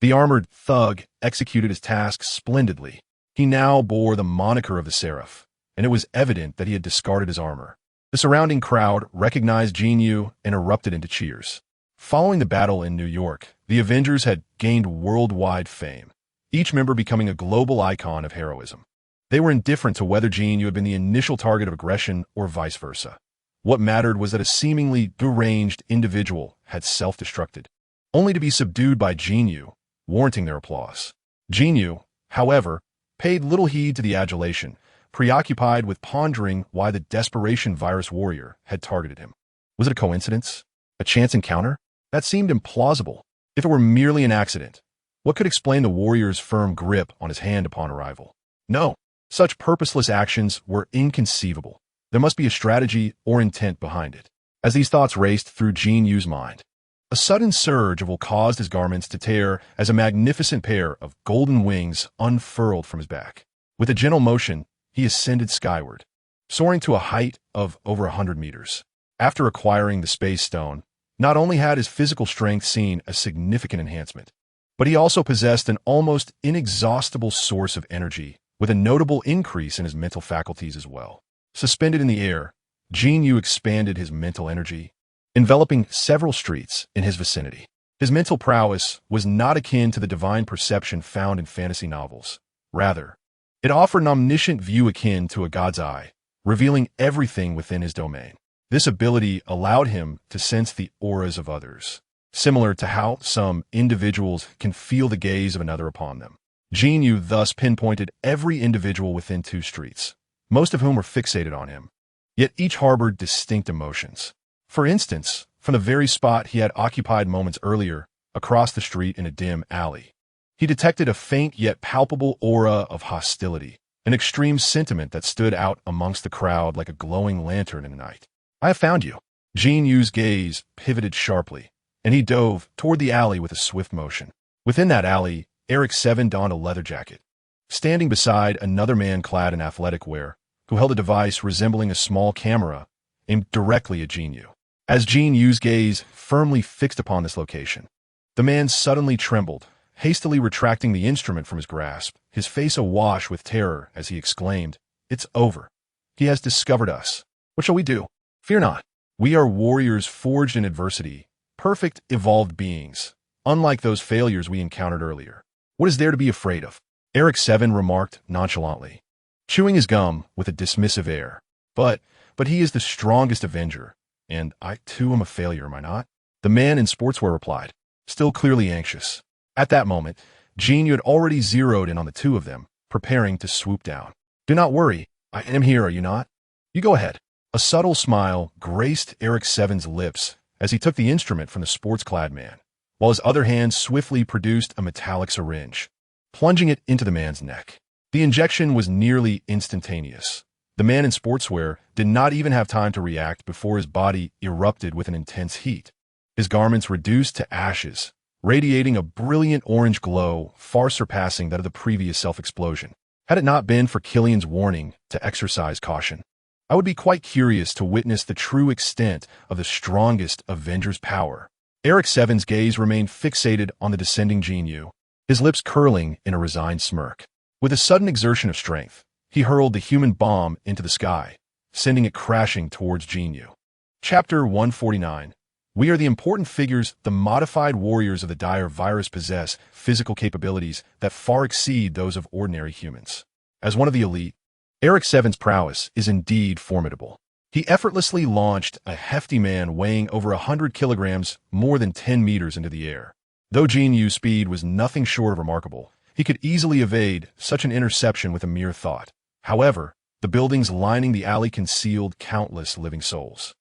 Speaker 1: The armored thug executed his task splendidly. He now bore the moniker of the Seraph, and it was evident that he had discarded his armor. The surrounding crowd recognized Jin Yu and erupted into cheers. Following the battle in New York, the Avengers had gained worldwide fame, each member becoming a global icon of heroism. They were indifferent to whether Jin Yu had been the initial target of aggression or vice versa. What mattered was that a seemingly deranged individual had self-destructed, only to be subdued by Jin Yu, warranting their applause. Jin Yu, however, paid little heed to the adulation, preoccupied with pondering why the desperation virus warrior had targeted him. Was it a coincidence? A chance encounter? That seemed implausible. If it were merely an accident, what could explain the warrior's firm grip on his hand upon arrival? No, such purposeless actions were inconceivable. There must be a strategy or intent behind it. As these thoughts raced through Jin Yu's mind, a sudden surge of will caused his garments to tear as a magnificent pair of golden wings unfurled from his back. With a gentle motion, he ascended skyward, soaring to a height of over 100 meters. After acquiring the Space Stone, not only had his physical strength seen a significant enhancement, but he also possessed an almost inexhaustible source of energy, with a notable increase in his mental faculties as well. Suspended in the air, Jin Yu expanded his mental energy, enveloping several streets in his vicinity. His mental prowess was not akin to the divine perception found in fantasy novels. Rather, it offered an omniscient view akin to a god's eye, revealing everything within his domain. This ability allowed him to sense the auras of others, similar to how some individuals can feel the gaze of another upon them. Jin Yu thus pinpointed every individual within 2 streets, most of whom were fixated on him. Yet each harbored distinct emotions. For instance, from the very spot he had occupied moments earlier, across the street in a dim alley, he detected a faint yet palpable aura of hostility, an extreme sentiment that stood out amongst the crowd like a glowing lantern in the night. "I have found you." Jin Yu's gaze pivoted sharply, and he dove toward the alley with a swift motion. Within that alley, Eric 7 donned a leather jacket, standing beside another man clad in athletic wear, who held a device resembling a small camera aimed directly at Jin Yu. As Jin Yu's gaze firmly fixed upon this location, the man suddenly trembled, hastily retracting the instrument from his grasp, his face awash with terror as he exclaimed, "It's over. He has discovered us. What shall we do? Fear not. We are warriors forged in adversity, perfect evolved beings, unlike those failures we encountered earlier. What is there to be afraid of?" Eric 7 remarked nonchalantly, chewing his gum with a dismissive air. But he is the strongest avenger, and I too am a failure, am I not?" The man in sportswear replied, still clearly anxious. At that moment, Jin Yu had already zeroed in on the 2 of them, preparing to swoop down. "Do not worry. I am here, are you not? You go ahead." A subtle smile graced Eric 7's lips as he took the instrument from the sports-clad man, while his other hand swiftly produced a metallic syringe, plunging it into the man's neck. The injection was nearly instantaneous. The man in sportswear did not even have time to react before his body erupted with an intense heat. His garments reduced to ashes, radiating a brilliant orange glow far surpassing that of the previous self-explosion. Had it not been for Killian's warning to exercise caution, I would be quite curious to witness the true extent of the strongest Avenger's power. Eric 7's gaze remained fixated on the descending Jin Yu, his lips curling in a resigned smirk. With a sudden exertion of strength, he hurled the human bomb into the sky, sending it crashing towards Jin Yu. Chapter 149. We are the important figures. The modified warriors of the dire virus possess physical capabilities that far exceed those of ordinary humans. As one of the elite, Eric 7's prowess is indeed formidable. He effortlessly launched a hefty man weighing over 100 kilograms more than 10 meters into the air. Though Jin Yu's speed was nothing short of remarkable, he could easily evade such an interception with a mere thought. However, the buildings lining the alley concealed countless living souls.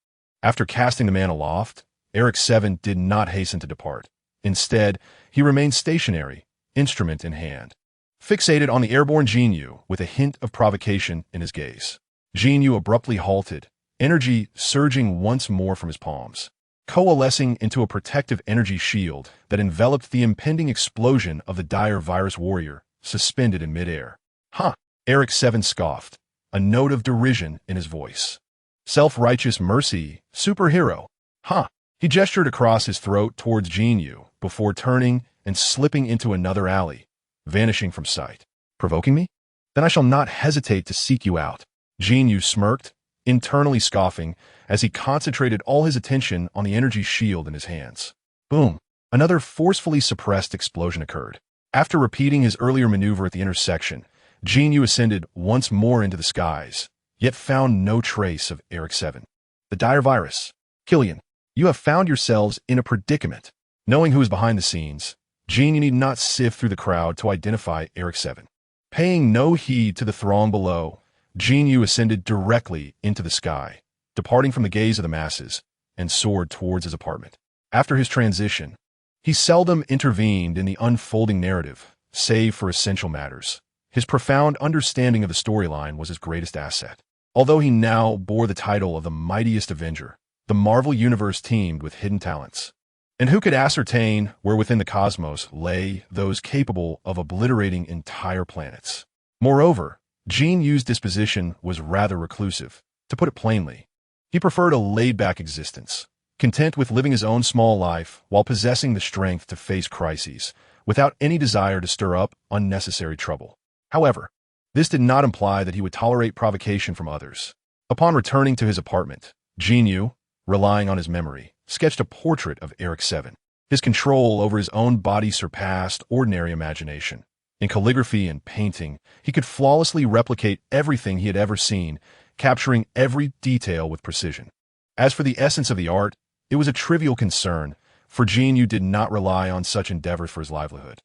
Speaker 1: After casting the man aloft, Eric 7 did not hasten to depart. Instead, he remained stationary, instrument in hand, fixated on the airborne Jin Yu with a hint of provocation in his gaze. Jin Yu abruptly halted, energy surging once more from his palms, coalescing into a protective energy shield that enveloped the impending explosion of the dire virus warrior, suspended in midair. "Huh," Eric 7 scoffed, a note of derision in his voice. "Self-righteous mercy, superhero. Huh." He gestured across his throat towards Jin Yu before turning and slipping into another alley, vanishing from sight. "Provoking me? Then I shall not hesitate to seek you out." Jin Yu smirked, internally scoffing as he concentrated all his attention on the energy shield in his hands. Boom! Another forcefully suppressed explosion occurred. After repeating his earlier maneuver at the intersection, Jin Yu ascended once more into the skies, yet found no trace of Eric 7. The dire virus. "Killian, you have found yourselves in a predicament." Knowing who was behind the scenes, Jin Yu need not sift through the crowd to identify Eric 7. Paying no heed to the throng below, Jin Yu ascended directly into the sky, departing from the gaze of the masses, and soared towards his apartment. After his transition, he seldom intervened in the unfolding narrative, save for essential matters. His profound understanding of the storyline was his greatest asset. Although he now bore the title of the mightiest Avenger, the Marvel Universe teemed with hidden talents. And who could ascertain where within the cosmos lay those capable of obliterating entire planets? Moreover, Jin Yu's disposition was rather reclusive. To put it plainly, he preferred a laid-back existence, content with living his own small life while possessing the strength to face crises, without any desire to stir up unnecessary trouble. However, this did not imply that he would tolerate provocation from others. Upon returning to his apartment, Jin Yu, relying on his memory, sketched a portrait of Eric 7. His control over his own body surpassed ordinary imagination. In calligraphy and painting, he could flawlessly replicate everything he had ever seen, capturing every detail with precision. As for the essence of the art, it was a trivial concern, for Jin Yu did not rely on such endeavors for his livelihood.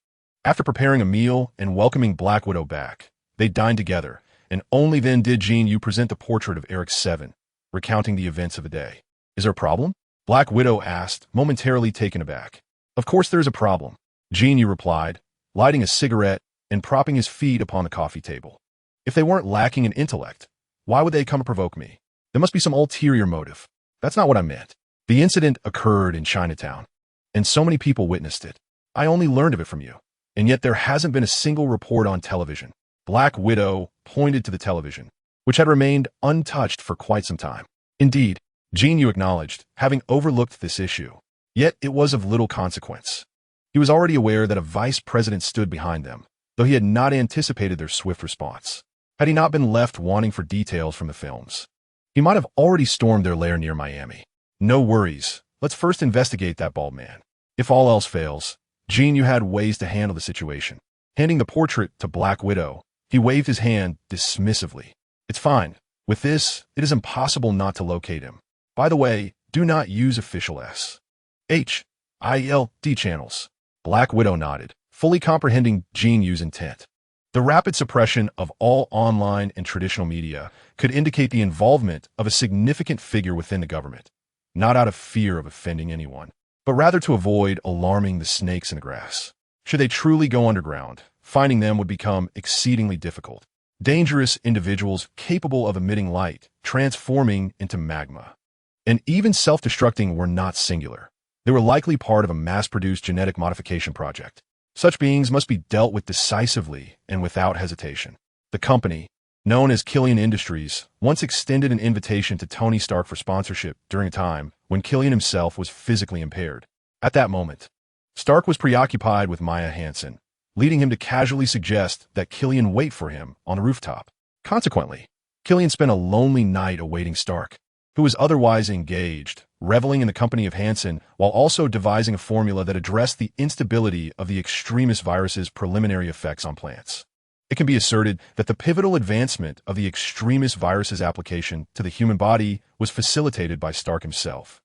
Speaker 1: After preparing a meal and welcoming Black Widow back, they dined together, and only then did Jin Yu present the portrait of Eric 7, recounting the events of the day. Is there a problem? Black Widow asked, momentarily taken aback. Of course there is a problem, Jin Yu replied, lighting a cigarette and propping his feet upon the coffee table. If they weren't lacking in intellect, why would they come and provoke me? There must be some ulterior motive. That's not what I meant. The incident occurred in Chinatown, and so many people witnessed it. I only learned of it from you, and yet there hasn't been a single report on television. Black Widow pointed to the television, which had remained untouched for quite some time. Indeed, Jin Yu acknowledged having overlooked this issue, yet it was of little consequence. He was already aware that a vice president stood behind them, though he had not anticipated their swift response. Had he not been left wanting for details from the films, he might have already stormed their lair near Miami. No worries, let's first investigate that bald man. If all else fails, Jin Yu had ways to handle the situation. Handing the portrait to Black Widow, he waved his hand dismissively. It's fine. With this, it is impossible not to locate him. By the way, do not use official SHIELD channels. Black Widow nodded, fully comprehending Jin Yu's intent. The rapid suppression of all online and traditional media could indicate the involvement of a significant figure within the government, not out of fear of offending anyone, but rather to avoid alarming the snakes in the grass. Should they truly go underground, finding them would become exceedingly difficult. Dangerous individuals capable of emitting light, transforming into magma, and even self-destructing were not singular. They were likely part of a mass-produced genetic modification project. Such beings must be dealt with decisively and without hesitation. The company, known as Killian Industries, once extended an invitation to Tony Stark for sponsorship during a time when Killian himself was physically impaired. At that moment, Stark was preoccupied with Maya Hansen, leading him to casually suggest that Killian wait for him on a rooftop. Consequently, Killian spent a lonely night awaiting Stark, who was otherwise engaged, reveling in the company of Hansen while also devising a formula that addressed the instability of the extremist virus's preliminary effects on plants. It can be asserted that the pivotal advancement of the extremist virus's application to the human body was facilitated by Stark himself.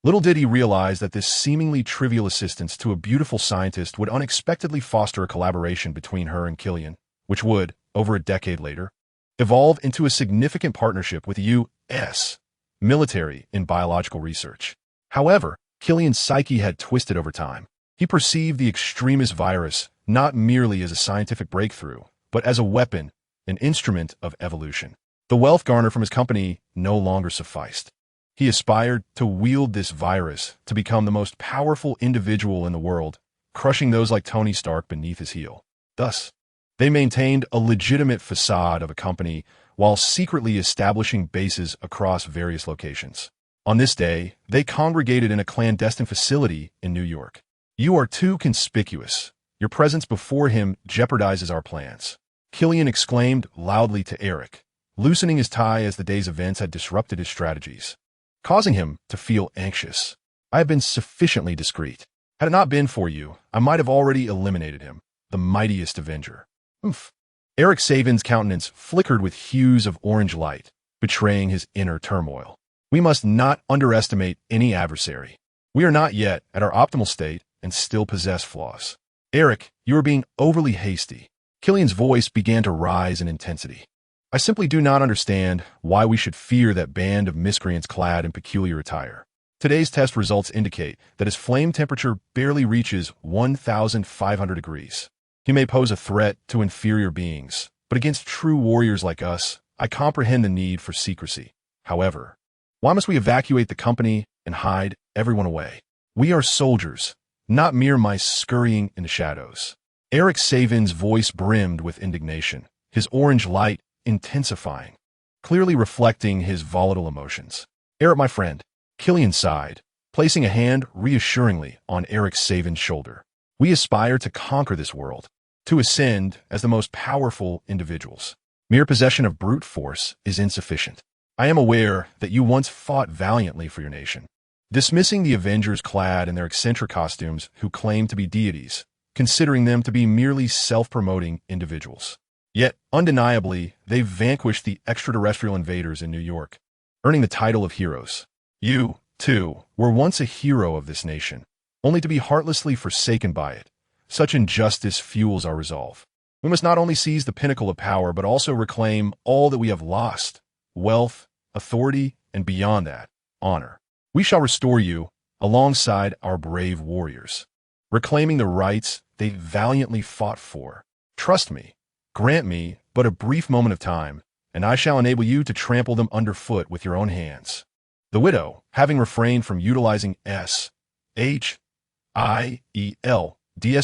Speaker 1: Little did he realize that this seemingly trivial assistance to a beautiful scientist would unexpectedly foster a collaboration between her and Killian, which would, over a decade later, evolve into a significant partnership with the U.S. military in biological research. However, Killian's psyche had twisted over time. He perceived the extremist virus not merely as a scientific breakthrough, but as a weapon, an instrument of evolution. The wealth garnered from his company no longer sufficed. He aspired to wield this virus to become the most powerful individual in the world, crushing those like Tony Stark beneath his heel. Thus, they maintained a legitimate facade of a company while secretly establishing bases across various locations. On this day, they congregated in a clandestine facility in New York. You are too conspicuous. Your presence before him jeopardizes our plans, Killian exclaimed loudly to Eric, loosening his tie as the day's events had disrupted his strategies, causing him to feel anxious. I have been sufficiently discreet. Had it not been for you, I might have already eliminated him, the mightiest avenger. Oomph. Eric Savin's countenance flickered with hues of orange light, betraying his inner turmoil. We must not underestimate any adversary. We are not yet at our optimal state and still possess flaws. Eric, you are being overly hasty. Killian's voice began to rise in intensity. I simply do not understand why we should fear that band of miscreants clad in peculiar attire. Today's test results indicate that his flame temperature barely reaches 1,500 degrees. He may pose a threat to inferior beings, but against true warriors like us, I comprehend the need for secrecy. However, why must we evacuate the company and hide everyone away? We are soldiers, not mere mice scurrying in the shadows. Eric Savin's voice brimmed with indignation, his orange light intensifying, clearly reflecting his volatile emotions. Eric, my friend, Killian sighed, placing a hand reassuringly on Eric Savin's shoulder. We aspire to conquer this world, to ascend as the most powerful individuals. Mere possession of brute force is insufficient. I am aware that you once fought valiantly for your nation, dismissing the Avengers clad in their eccentric costumes who claim to be deities, considering them to be merely self-promoting individuals. Yet, undeniably, they vanquished the extraterrestrial invaders in New York, earning the title of heroes. You, too, were once a hero of this nation, only to be heartlessly forsaken by it, such injustice fuels our resolve. We must not only seize the pinnacle of power, but also reclaim all that we have lost: wealth, authority, and beyond that, honor. We shall restore you alongside our brave warriors, reclaiming the rights they valiantly fought for. Trust me, grant me but a brief moment of time, and I shall enable you to trample them underfoot with your own hands. The widow, having refrained from utilizing SHIELD's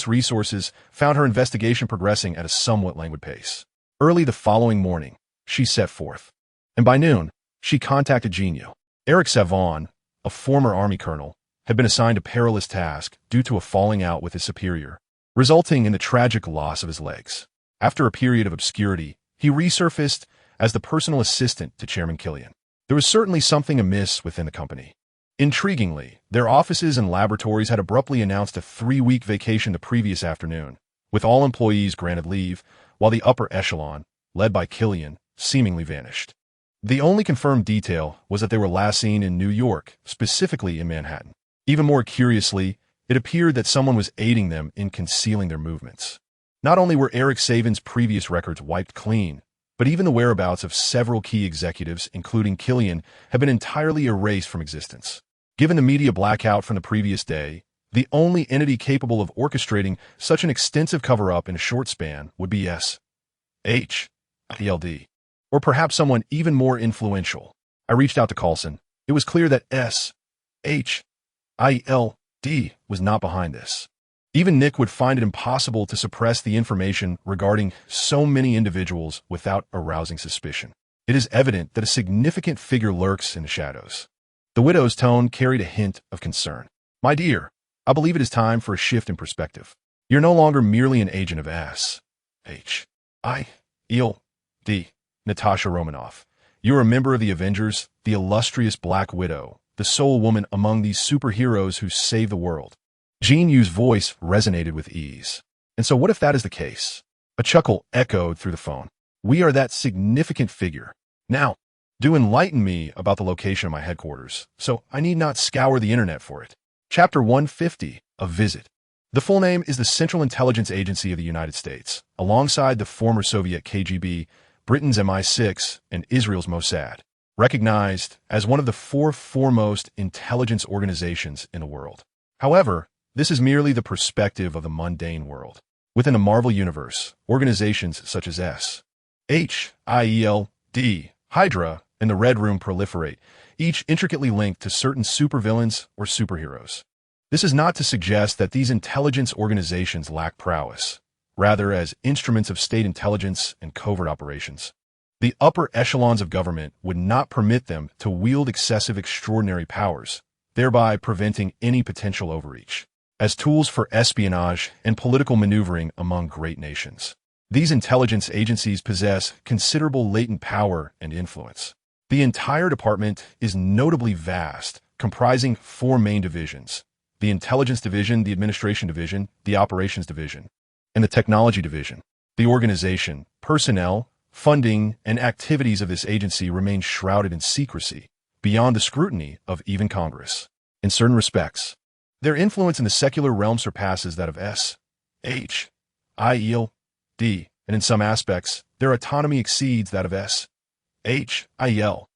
Speaker 1: resources, found her investigation progressing at a somewhat languid pace. Early the following morning, she set forth, and by noon, she contacted Jin Yu. Eric Savon, a former army colonel, had been assigned a perilous task due to a falling out with his superior, resulting in the tragic loss of his legs. After a period of obscurity, he resurfaced as the personal assistant to Chairman Killian. There was certainly something amiss within the company. Intriguingly, their offices and laboratories had abruptly announced a 3-week vacation the previous afternoon, with all employees granted leave, while the upper echelon, led by Killian, seemingly vanished. The only confirmed detail was that they were last seen in New York, specifically in Manhattan. Even more curiously, it appeared that someone was aiding them in concealing their movements. Not only were Eric Savin's previous records wiped clean, but even the whereabouts of several key executives, including Killian, have been entirely erased from existence. Given the media blackout from the previous day, the only entity capable of orchestrating such an extensive cover-up in a short span would be SHIELD, or perhaps someone even more influential. I reached out to Coulson. It was clear that SHIELD was not behind this. Even Nick would find it impossible to suppress the information regarding so many individuals without arousing suspicion. It is evident that a significant figure lurks in the shadows. The widow's tone carried a hint of concern. My dear, I believe it is time for a shift in perspective. You're no longer merely an agent of SHIELD, Natasha Romanoff. You're a member of the Avengers, the illustrious Black Widow, the sole woman among these superheroes who save the world. Jin Yu's voice resonated with ease. And so what if that is the case? A chuckle echoed through the phone. We are that significant figure. Now, do enlighten me about the location of my headquarters, so I need not scour the internet for it. Chapter 150, A Visit. The full name is the Central Intelligence Agency of the United States, alongside the former Soviet KGB, Britain's MI6, and Israel's Mossad, recognized as one of the 4 foremost intelligence organizations in the world. However, this is merely the perspective of the mundane world. Within the Marvel Universe, organizations such as SHIELD, Hydra, and the Red Room proliferate, each intricately linked to certain supervillains or superheroes. This is not to suggest that these intelligence organizations lack prowess, rather as instruments of state intelligence and covert operations. The upper echelons of government would not permit them to wield excessive extraordinary powers, thereby preventing any potential overreach, as tools for espionage and political maneuvering among great nations. These intelligence agencies possess considerable latent power and influence. The entire department is notably vast, comprising 4 main divisions: the Intelligence Division, the Administration Division, the Operations Division, and the Technology Division. The organization, personnel, funding, and activities of this agency remain shrouded in secrecy, beyond the scrutiny of even Congress. In certain respects, their influence in the secular realm surpasses that of SHIELD, and in some aspects, their autonomy exceeds that of SHIELD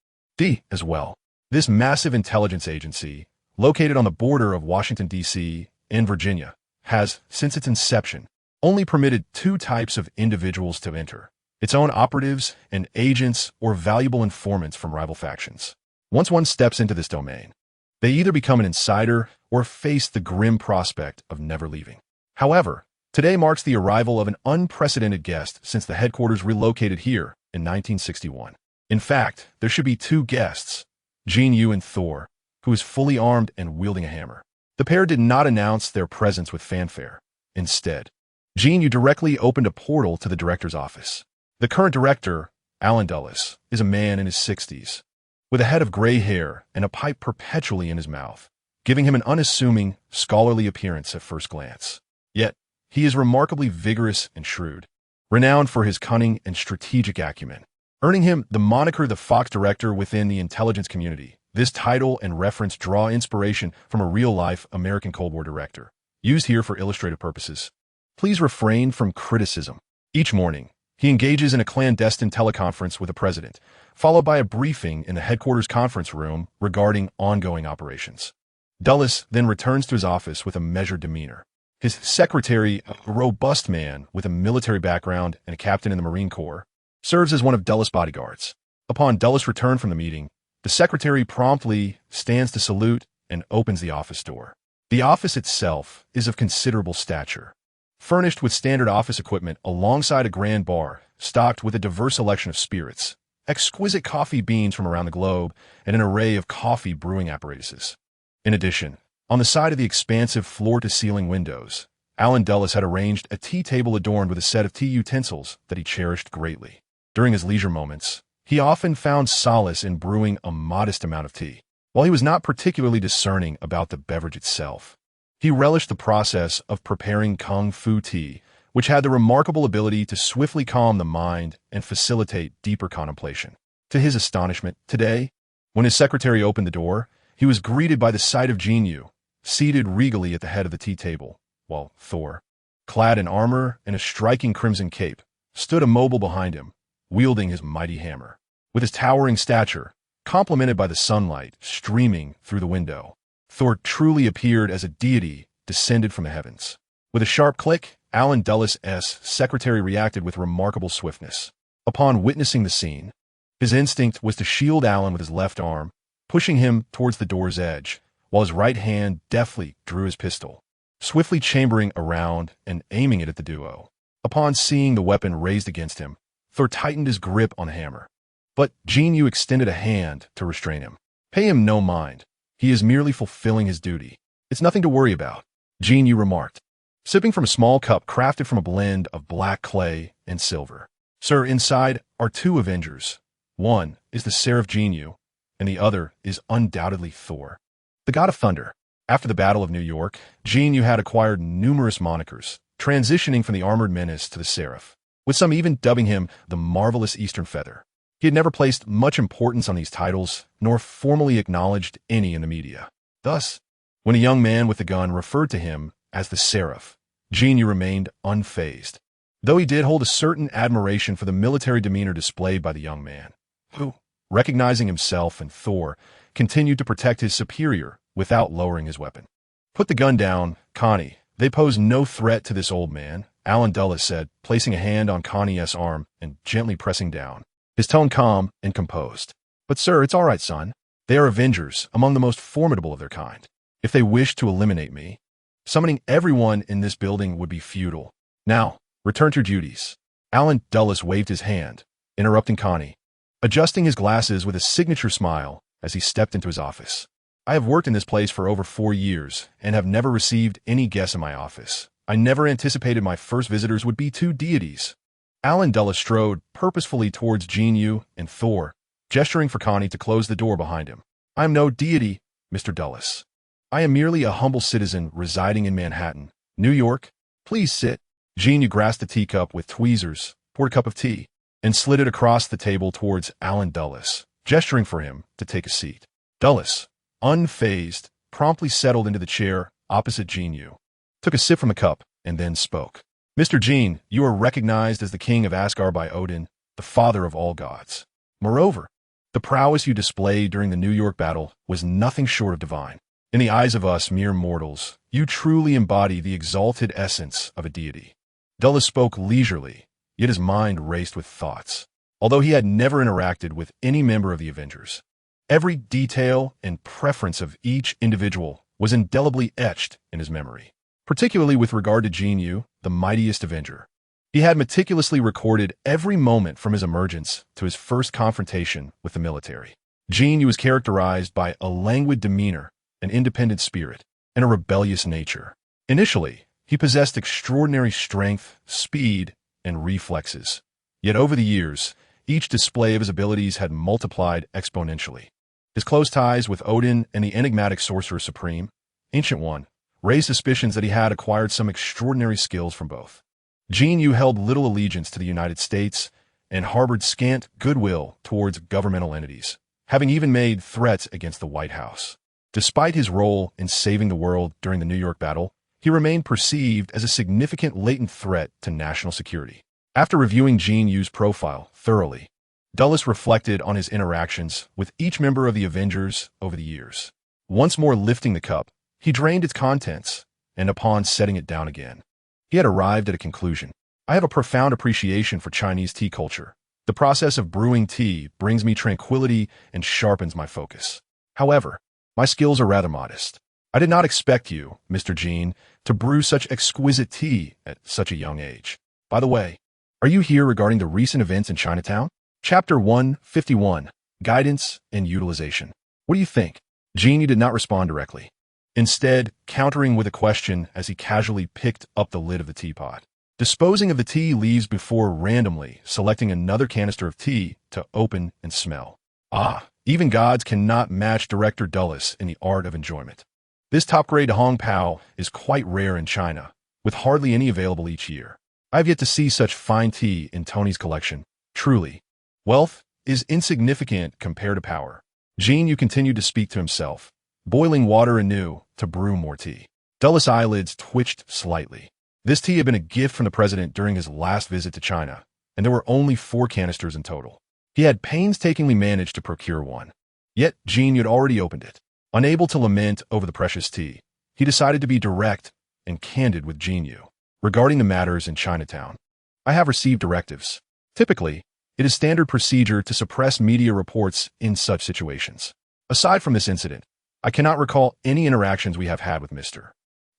Speaker 1: as well. This massive intelligence agency, located on the border of Washington, D.C. and Virginia, has, since its inception, only permitted 2 types of individuals to enter: its own operatives and agents or valuable informants from rival factions. Once one steps into this domain, they either become an insider or face the grim prospect of never leaving. However, today marks the arrival of an unprecedented guest since the headquarters relocated here in 1961. In fact, there should be 2 guests, Jin Yu and Thor, who is fully armed and wielding a hammer. The pair did not announce their presence with fanfare. Instead, Jin Yu directly opened a portal to the director's office. The current director, Alan Dulles, is a man in his 60s, with a head of gray hair and a pipe perpetually in his mouth, giving him an unassuming, scholarly appearance at first glance. Yet, he is remarkably vigorous and shrewd, renowned for his cunning and strategic acumen, earning him the moniker the Fox Director within the intelligence community. This title and reference draw inspiration from a real-life American Cold War director, used here for illustrative purposes. Please refrain from criticism. Each morning, he engages in a clandestine teleconference with the president, followed by a briefing in the headquarters conference room regarding ongoing operations. Dulles then returns to his office with a measured demeanor. His secretary, a robust man with a military background and a captain in the Marine Corps, serves as one of Dulles' bodyguards. Upon Dulles' return from the meeting, the secretary promptly stands to salute and opens the office door. The office itself is of considerable stature, furnished with standard office equipment alongside a grand bar stocked with a diverse selection of spirits, exquisite coffee beans from around the globe, and an array of coffee brewing apparatuses. In addition, on the side of the expansive floor-to-ceiling windows, Alan Dulles had arranged a tea table adorned with a set of tea utensils that he cherished greatly. During his leisure moments, he often found solace in brewing a modest amount of tea. While he was not particularly discerning about the beverage itself, he relished the process of preparing kung fu tea, which had the remarkable ability to swiftly calm the mind and facilitate deeper contemplation. To his astonishment, today, when his secretary opened the door, he was greeted by the sight of Jin Yu, seated regally at the head of the tea table, while Thor, clad in armor and a striking crimson cape, stood immobile behind him, wielding his mighty hammer. With his towering stature, complemented by the sunlight streaming through the window, Thor truly appeared as a deity descended from the heavens. With a sharp click, Alan Dulles' secretary reacted with remarkable swiftness. Upon witnessing the scene, his instinct was to shield Alan with his left arm, pushing him towards the door's edge, while his right hand deftly drew his pistol, swiftly chambering around and aiming it at the duo. Upon seeing the weapon raised against him, Thor tightened his grip on the hammer. But Jin Yu extended a hand to restrain him. Pay him no mind. He is merely fulfilling his duty. It's nothing to worry about, Jin Yu remarked, sipping from a small cup crafted from a blend of black clay and silver. Sir, inside are two Avengers. One is the Seraph Jin Yu, and the other is undoubtedly Thor, the god of thunder. After the Battle of New York, Jin Yu had acquired numerous monikers, transitioning from the armored menace to the Seraph, with some even dubbing him the Marvelous Eastern Feather. He had never placed much importance on these titles, nor formally acknowledged any in the media. Thus, when a young man with a gun referred to him as the Seraph, Jin Yu remained unfazed, though he did hold a certain admiration for the military demeanor displayed by the young man, who, recognizing himself and Thor, continued to protect his superior without lowering his weapon. Put the gun down, Connie. They pose no threat to this old man, Alan Dulles said, placing a hand on Connie's arm and gently pressing down, his tone calm and composed. But sir, it's all right, son. They are Avengers, among the most formidable of their kind. If they wish to eliminate me, summoning everyone in this building would be futile. Now, return to your duties. Alan Dulles waved his hand, interrupting Connie, adjusting his glasses with a signature smile as he stepped into his office. I have worked in this place for over 4 years and have never received any guests in my office. I never anticipated my first visitors would be two deities. Alan Dulles strode purposefully towards Jin Yu and Thor, gesturing for Connie to close the door behind him. I am no deity, Mr. Dulles. I am merely a humble citizen residing in Manhattan, New York. Please sit. Jin Yu grasped a teacup with tweezers, poured a cup of tea, and slid it across the table towards Alan Dulles, gesturing for him to take a seat. Dulles, unfazed, promptly settled into the chair opposite Jin Yu, took a sip from the cup, and then spoke. Mr. Jin, you are recognized as the king of Asgard by Odin, the father of all gods. Moreover, the prowess you displayed during the New York battle was nothing short of divine. In the eyes of us mere mortals, you truly embody the exalted essence of a deity. Dulles spoke leisurely, yet his mind raced with thoughts. Although he had never interacted with any member of the Avengers, every detail and preference of each individual was indelibly etched in his memory, particularly with regard to Jin Yu, the mightiest Avenger. He had meticulously recorded every moment from his emergence to his first confrontation with the military. Jin Yu was characterized by a languid demeanor, an independent spirit, and a rebellious nature. Initially, he possessed extraordinary strength, speed, and reflexes. Yet over the years, each display of his abilities had multiplied exponentially. His close ties with Odin and the enigmatic Sorcerer Supreme, Ancient One, raised suspicions that he had acquired some extraordinary skills from both. Jin Yu held little allegiance to the United States and harbored scant goodwill towards governmental entities, having even made threats against the White House. Despite his role in saving the world during the New York battle, he remained perceived as a significant latent threat to national security. After reviewing Jin Yu's profile thoroughly, Dulles reflected on his interactions with each member of the Avengers over the years. Once more lifting the cup, he drained its contents, and upon setting it down again, he had arrived at a conclusion. I have a profound appreciation for Chinese tea culture. The process of brewing tea brings me tranquility and sharpens my focus. However, my skills are rather modest. I did not expect you, Mr. Jin, to brew such exquisite tea at such a young age. By the way, are you here regarding the recent events in Chinatown? Chapter 151, Guidance and Utilization. What do you think? Jin Yu did not respond directly, instead countering with a question as he casually picked up the lid of the teapot, disposing of the tea leaves before randomly selecting another canister of tea to open and smell. Ah, even gods cannot match Director Dulles in the art of enjoyment. This top-grade Hong Pao is quite rare in China, with hardly any available each year. I have yet to see such fine tea in Tony's collection. Truly, wealth is insignificant compared to power. Jin Yu continued to speak to himself, boiling water anew to brew more tea. Dulles' eyelids twitched slightly. This tea had been a gift from the president during his last visit to China, and there were only 4 canisters in total. He had painstakingly managed to procure one. Yet Jin Yu had already opened it. Unable to lament over the precious tea, he decided to be direct and candid with Jin Yu regarding the matters in Chinatown. I have received directives. Typically, it is standard procedure to suppress media reports in such situations. Aside from this incident, I cannot recall any interactions we have had with Mr.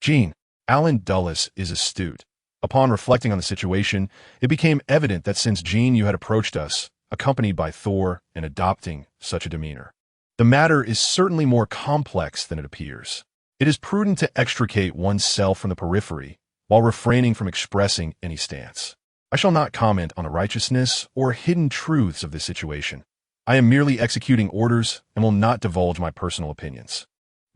Speaker 1: Jin. Alan Dulles is astute. Upon reflecting on the situation, it became evident that since Jin Yu had approached us, accompanied by Thor, and adopting such a demeanor, the matter is certainly more complex than it appears. It is prudent to extricate oneself from the periphery while refraining from expressing any stance. I shall not comment on the righteousness or hidden truths of this situation. I am merely executing orders and will not divulge my personal opinions.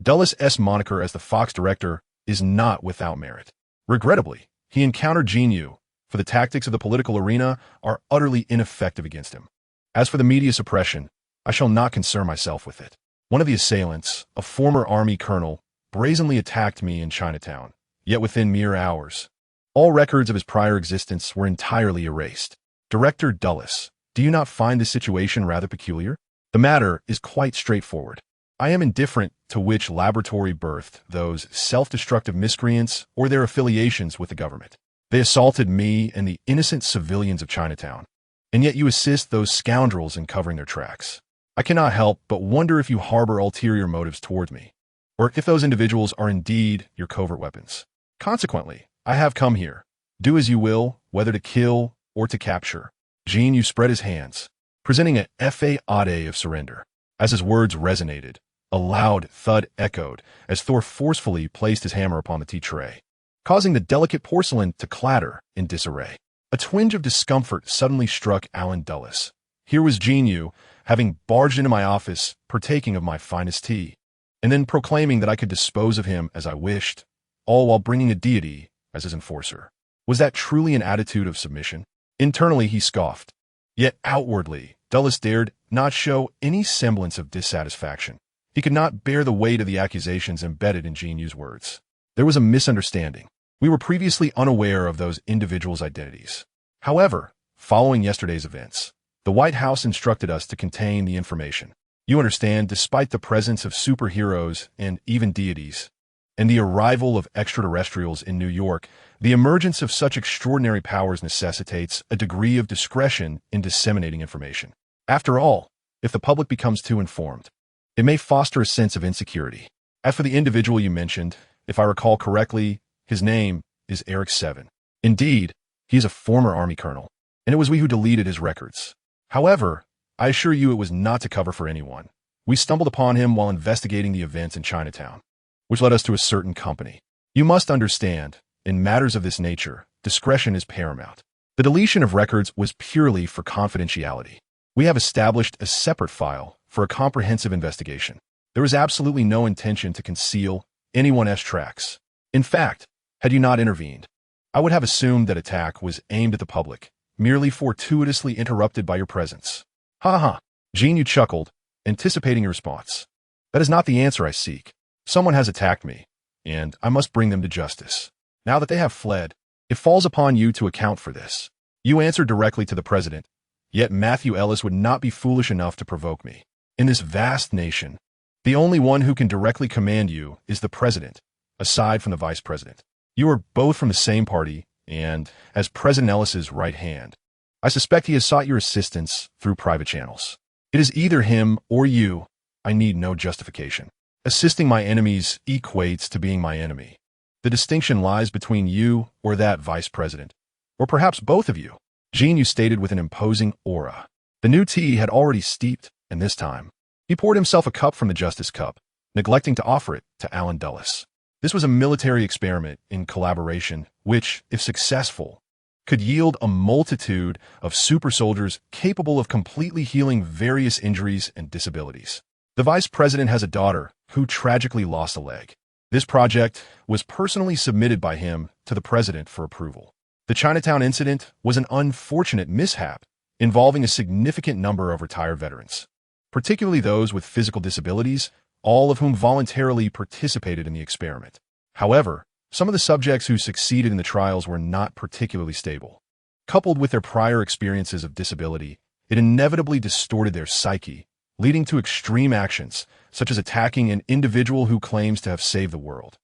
Speaker 1: Dulles' moniker as the Fox director is not without merit. Regrettably, he encountered Jin Yu, for the tactics of the political arena are utterly ineffective against him. As for the media suppression, I shall not concern myself with it. One of the assailants, a former army colonel, brazenly attacked me in Chinatown, yet within mere hours, all records of his prior existence were entirely erased. Director Dulles, do you not find this situation rather peculiar? The matter is quite straightforward. I am indifferent to which laboratory birthed those self-destructive miscreants or their affiliations with the government. They assaulted me and the innocent civilians of Chinatown, and yet you assist those scoundrels in covering their tracks. I cannot help but wonder if you harbor ulterior motives toward me, or if those individuals are indeed your covert weapons. Consequently, I have come here. Do as you will, whether to kill or to capture. Jin Yu spread his hands, presenting a fade of surrender. As his words resonated, a loud thud echoed as Thor forcefully placed his hammer upon the tea tray, causing the delicate porcelain to clatter in disarray. A twinge of discomfort suddenly struck Alan Dulles. Here was Jin Yu, having barged into my office, partaking of my finest tea, and then proclaiming that I could dispose of him as I wished, all while bringing a deity as his enforcer. Was that truly an attitude of submission? Internally, he scoffed. Yet outwardly, Dulles dared not show any semblance of dissatisfaction. He could not bear the weight of the accusations embedded in Jin Yu's words. There was a misunderstanding. We were previously unaware of those individuals' identities. However, following yesterday's events, the White House instructed us to contain the information. You understand, despite the presence of superheroes and even deities, and the arrival of extraterrestrials in New York, the emergence of such extraordinary powers necessitates a degree of discretion in disseminating information. After all, if the public becomes too informed, it may foster a sense of insecurity. As for the individual you mentioned, if I recall correctly, his name is Eric 7. Indeed, he is a former Army colonel, and it was we who deleted his records. However, I assure you it was not to cover for anyone. We stumbled upon him while investigating the events in Chinatown, which led us to a certain company. You must understand, in matters of this nature, discretion is paramount. The deletion of records was purely for confidentiality. We have established a separate file for a comprehensive investigation. There was absolutely no intention to conceal anyone's tracks. In fact, had you not intervened, I would have assumed that attack was aimed at the public, merely fortuitously interrupted by your presence. Ha ha! Jin Yu chuckled, anticipating your response. That is not the answer I seek. Someone has attacked me, and I must bring them to justice. Now that they have fled, it falls upon you to account for this. You answer directly to the president, yet Matthew Ellis would not be foolish enough to provoke me. In this vast nation, the only one who can directly command you is the president, aside from the vice president. You are both from the same party, and as President Ellis's right hand, I suspect he has sought your assistance through private channels. It is either him or you. I need no justification. Assisting my enemies equates to being my enemy. The distinction lies between you or that vice president, or perhaps both of you, Jin Yu stated with an imposing aura. The new tea had already steeped, and this time, he poured himself a cup from the justice cup, neglecting to offer it to Alan Dulles. This was a military experiment in collaboration, which, if successful, could yield a multitude of super soldiers capable of completely healing various injuries and disabilities. The vice president has a daughter who tragically lost a leg. This project was personally submitted by him to the president for approval. The Chinatown incident was an unfortunate mishap involving a significant number of retired veterans, particularly those with physical disabilities, all of whom voluntarily participated in the experiment. However, some of the subjects who succeeded in the trials were not particularly stable. Coupled with their prior experiences of disability, it inevitably distorted their psyche, leading to extreme actions, such as attacking an individual who claims to have saved the world.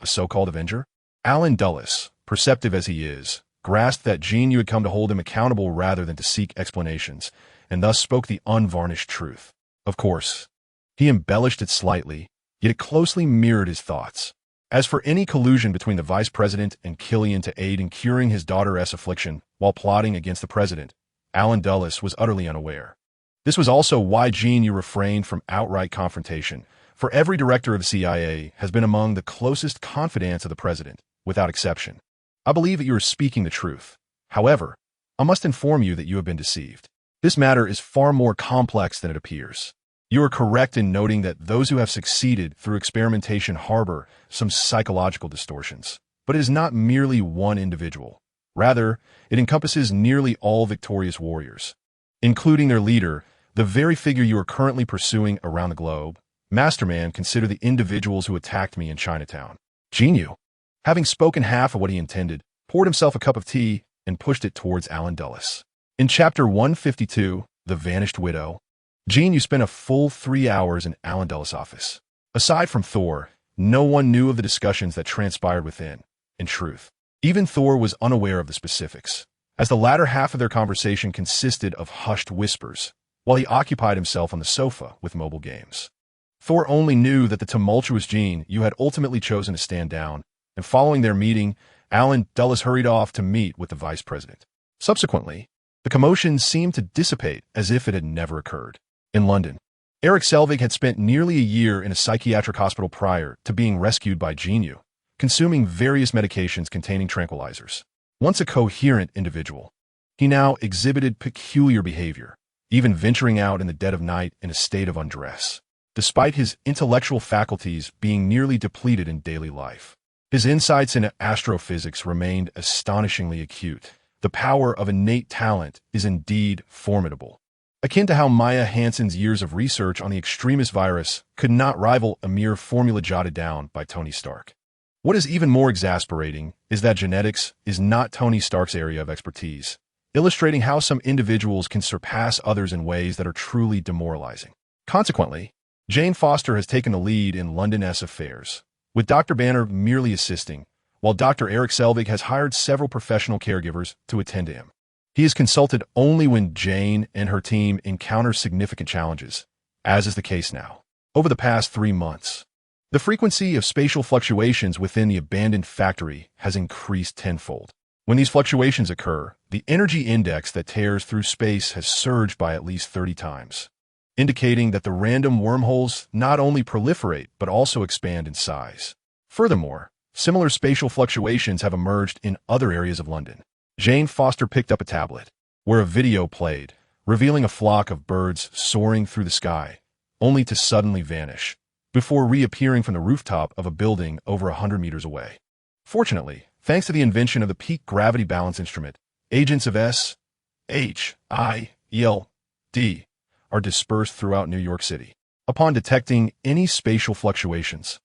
Speaker 1: A so-called Avenger? Alan Dulles, perceptive as he is, grasped that Jin Yu had come to hold him accountable rather than to seek explanations, and thus spoke the unvarnished truth. Of course, he embellished it slightly, yet it closely mirrored his thoughts. As for any collusion between the vice president and Killian to aid in curing his daughter's affliction while plotting against the president, Alan Dulles was utterly unaware. This was also why Jin Yu refrained from outright confrontation, for every director of the CIA has been among the closest confidants of the president, without exception. I believe that you are speaking the truth. However, I must inform you that you have been deceived. This matter is far more complex than it appears. You are correct in noting that those who have succeeded through experimentation harbor some psychological distortions. But it is not merely one individual. Rather, it encompasses nearly all victorious warriors, including their leader, the very figure you are currently pursuing around the globe. Masterman, consider the individuals who attacked me in Chinatown. Jin Yu, having spoken half of what he intended, poured himself a cup of tea and pushed it towards Alan Dulles. In Chapter 152, The Vanished Widow, Jin Yu spent a full 3 hours in Alan Dulles' office. Aside from Thor, no one knew of the discussions that transpired within. In truth, even Thor was unaware of the specifics, as the latter half of their conversation consisted of hushed whispers, while he occupied himself on the sofa with mobile games. Thor only knew that the tumultuous Jin Yu had ultimately chosen to stand down, and following their meeting, Alan Dulles hurried off to meet with the vice president. Subsequently, the commotion seemed to dissipate as if it had never occurred. In London, Eric Selvig had spent nearly a year in a psychiatric hospital prior to being rescued by Jin Yu, consuming various medications containing tranquilizers. Once a coherent individual, he now exhibited peculiar behavior, even venturing out in the dead of night in a state of undress, despite his intellectual faculties being nearly depleted in daily life. His insights into astrophysics remained astonishingly acute. The power of innate talent is indeed formidable. Akin to how Maya Hansen's years of research on the extremist virus could not rival a mere formula jotted down by Tony Stark. What is even more exasperating is that genetics is not Tony Stark's area of expertise, illustrating how some individuals can surpass others in ways that are truly demoralizing. Consequently, Jane Foster has taken the lead in London-S affairs, with Dr. Banner merely assisting, while Dr. Eric Selvig has hired several professional caregivers to attend to him. He is consulted only when Jane and her team encounter significant challenges, as is the case now. Over the past 3 months, the frequency of spatial fluctuations within the abandoned factory has increased tenfold. When these fluctuations occur, the energy index that tears through space has surged by at least 30 times, indicating that the random wormholes not only proliferate but also expand in size. Furthermore, similar spatial fluctuations have emerged in other areas of London. Jane Foster picked up a tablet, where a video played, revealing a flock of birds soaring through the sky, only to suddenly vanish, before reappearing from the rooftop of a building over 100 meters away. Fortunately, thanks to the invention of the peak gravity balance instrument, agents of SHIELD are dispersed throughout New York City. Upon detecting any spatial fluctuations,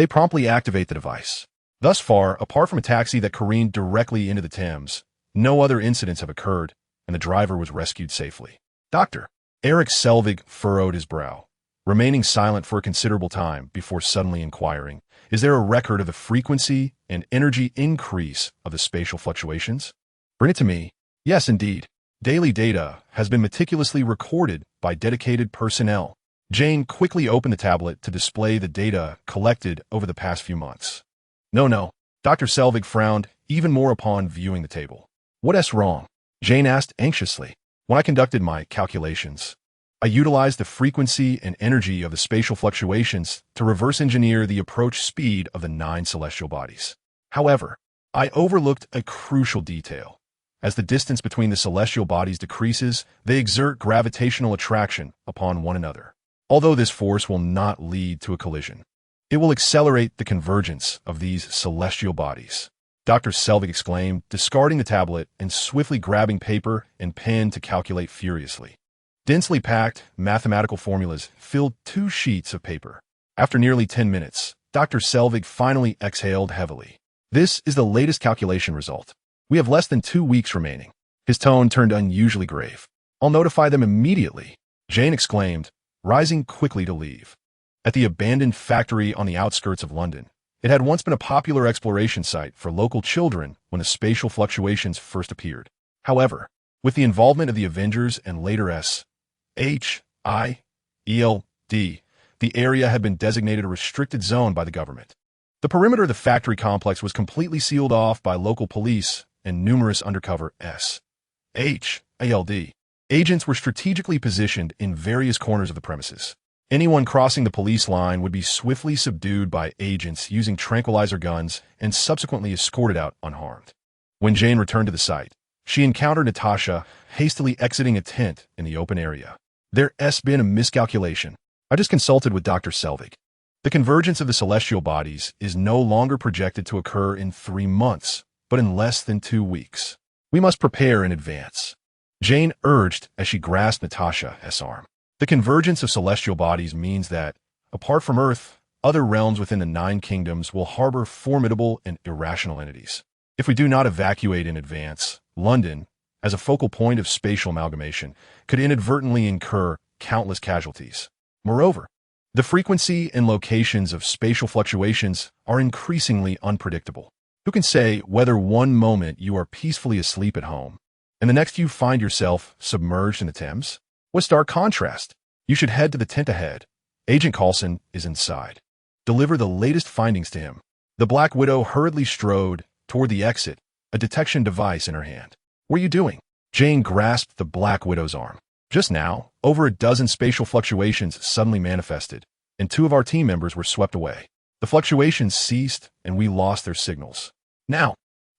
Speaker 1: They promptly activate the device. Thus far, apart from a taxi that careened directly into the Thames, no other incidents have occurred, and the driver was rescued safely. Dr. Eric Selvig furrowed his brow, remaining silent for a considerable time before suddenly inquiring, "Is there a record of the frequency and energy increase of the spatial fluctuations?" "Bring it to me." "Yes, indeed. Daily data has been meticulously recorded by dedicated personnel." Jane quickly opened the tablet to display the data collected over the past few months. No. Dr. Selvig frowned even more upon viewing the table. "What's wrong?" Jane asked anxiously. "When I conducted my calculations, I utilized the frequency and energy of the spatial fluctuations to reverse engineer the approach speed of the 9 celestial bodies. However, I overlooked a crucial detail. As the distance between the celestial bodies decreases, they exert gravitational attraction upon one another. Although this force will not lead to a collision, it will accelerate the convergence of these celestial bodies." Dr. Selvig exclaimed, discarding the tablet and swiftly grabbing paper and pen to calculate furiously. Densely packed mathematical formulas filled 2 sheets of paper. After nearly 10 minutes, Dr. Selvig finally exhaled heavily. "This is the latest calculation result. We have less than 2 weeks remaining." His tone turned unusually grave. "I'll notify them immediately," Jane exclaimed, rising quickly to leave. At the abandoned factory on the outskirts of London, it had once been a popular exploration site for local children when the spatial fluctuations first appeared. However, with the involvement of the Avengers and later SHIELD, the area had been designated a restricted zone by the government. The perimeter of the factory complex was completely sealed off by local police and numerous undercover SHIELD agents were strategically positioned in various corners of the premises. Anyone crossing the police line would be swiftly subdued by agents using tranquilizer guns and subsequently escorted out unharmed. When Jane returned to the site, she encountered Natasha hastily exiting a tent in the open area. "There's been a miscalculation. I just consulted with Dr. Selvig. The convergence of the celestial bodies is no longer projected to occur in 3 months, but in less than 2 weeks. We must prepare in advance," Jane urged as she grasped Natasha's arm. "The convergence of celestial bodies means that, apart from Earth, other realms within the 9 kingdoms will harbor formidable and irrational entities. If we do not evacuate in advance, London, as a focal point of spatial amalgamation, could inadvertently incur countless casualties. Moreover, the frequency and locations of spatial fluctuations are increasingly unpredictable. Who can say whether one moment you are peacefully asleep at home, and the next you find yourself submerged in the Thames? What stark contrast! You should head to the tent ahead. Agent Coulson is inside. Deliver the latest findings to him." The Black Widow hurriedly strode toward the exit, a detection device in her hand. "What are you doing?" Jane grasped the Black Widow's arm. "Just now, over a dozen spatial fluctuations suddenly manifested, and 2 of our team members were swept away. The fluctuations ceased, and we lost their signals. Now,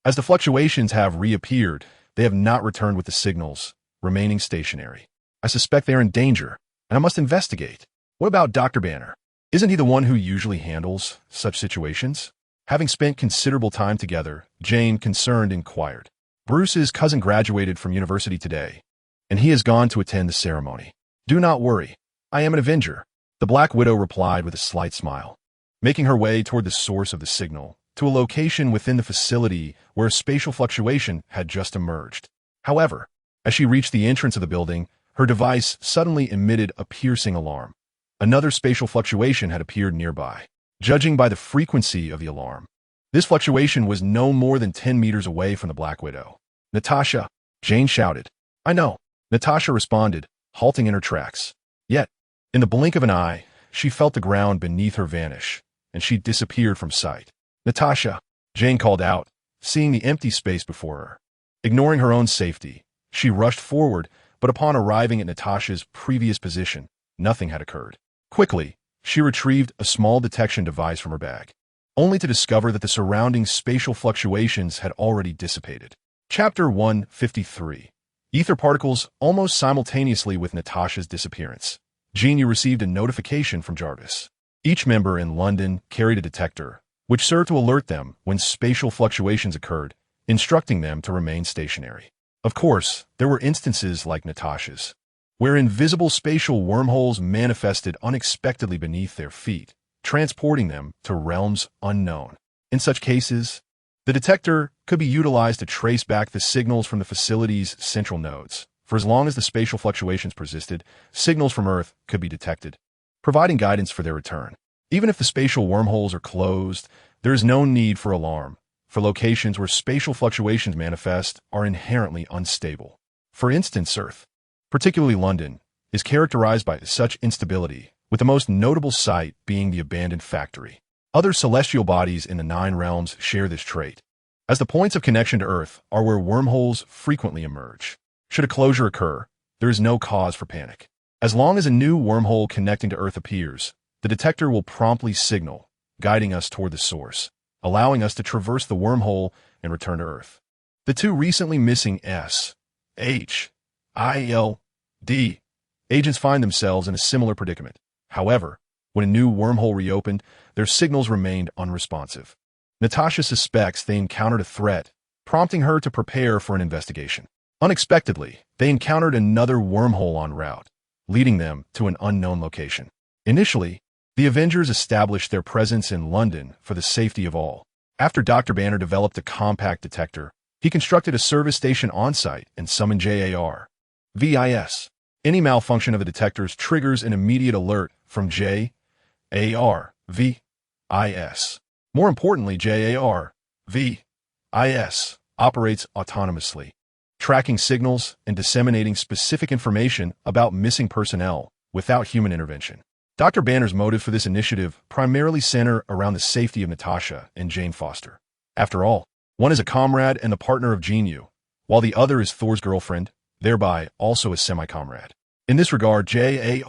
Speaker 1: as the fluctuations have reappeared, they have not returned with the signals, remaining stationary. I suspect they are in danger, and I must investigate. What about Dr. Banner? Isn't he the one who usually handles such situations?" Having spent considerable time together, Jane, concerned, inquired. "Bruce's cousin graduated from university today, and he has gone to attend the ceremony. Do not worry. I am an Avenger," the Black Widow replied with a slight smile, making her way toward the source of the signal, to a location within the facility where a spatial fluctuation had just emerged. However, as she reached the entrance of the building, her device suddenly emitted a piercing alarm. Another spatial fluctuation had appeared nearby. Judging by the frequency of the alarm, this fluctuation was no more than 10 meters away from the Black Widow. "Natasha!" Jane shouted. "I know," Natasha responded, halting in her tracks. Yet, in the blink of an eye, she felt the ground beneath her vanish, and she disappeared from sight. "Natasha!" Jane called out, seeing the empty space before her. Ignoring her own safety, she rushed forward, but upon arriving at Natasha's previous position, nothing had occurred. Quickly, she retrieved a small detection device from her bag, only to discover that the surrounding spatial fluctuations had already dissipated. Chapter 153. Ether particles. Almost simultaneously with Natasha's disappearance, Jin Yu received a notification from Jarvis. Each member in London carried a detector, which served to alert them when spatial fluctuations occurred, instructing them to remain stationary. Of course, there were instances like Natasha's, where invisible spatial wormholes manifested unexpectedly beneath their feet, transporting them to realms unknown. In such cases, the detector could be utilized to trace back the signals from the facility's central nodes. For as long as the spatial fluctuations persisted, signals from Earth could be detected, providing guidance for their return. Even if the spatial wormholes are closed, there is no need for alarm, for locations where spatial fluctuations manifest are inherently unstable. For instance, Earth, particularly London, is characterized by such instability, with the most notable site being the abandoned factory. Other celestial bodies in the 9 realms share this trait, as the points of connection to Earth are where wormholes frequently emerge. Should a closure occur, there is no cause for panic. As long as a new wormhole connecting to Earth appears, the detector will promptly signal, guiding us toward the source, allowing us to traverse the wormhole and return to Earth. The 2 recently missing S.H.I.L.D. agents find themselves in a similar predicament. However, when a new wormhole reopened, their signals remained unresponsive. Natasha suspects they encountered a threat, prompting her to prepare for an investigation. Unexpectedly, they encountered another wormhole en route, leading them to an unknown location. Initially, the Avengers established their presence in London for the safety of all. After Dr. Banner developed a compact detector, he constructed a service station on-site and summoned JAR-VIS. Any malfunction of the detectors triggers an immediate alert from JAR-VIS. More importantly, JAR-VIS operates autonomously, tracking signals and disseminating specific information about missing personnel without human intervention. Dr. Banner's motive for this initiative primarily center around the safety of Natasha and Jane Foster. After all, one is a comrade and the partner of Jin Yu, while the other is Thor's girlfriend, thereby also a semi-comrade. In this regard, JAR-VIS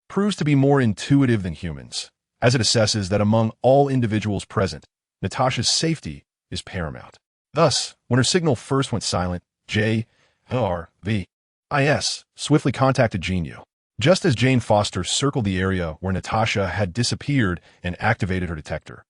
Speaker 1: proves to be more intuitive than humans, as it assesses that among all individuals present, Natasha's safety is paramount. Thus, when her signal first went silent, JAR-VIS swiftly contacted Jin Yu. Just as Jane Foster circled the area where Natasha had disappeared and activated her detector,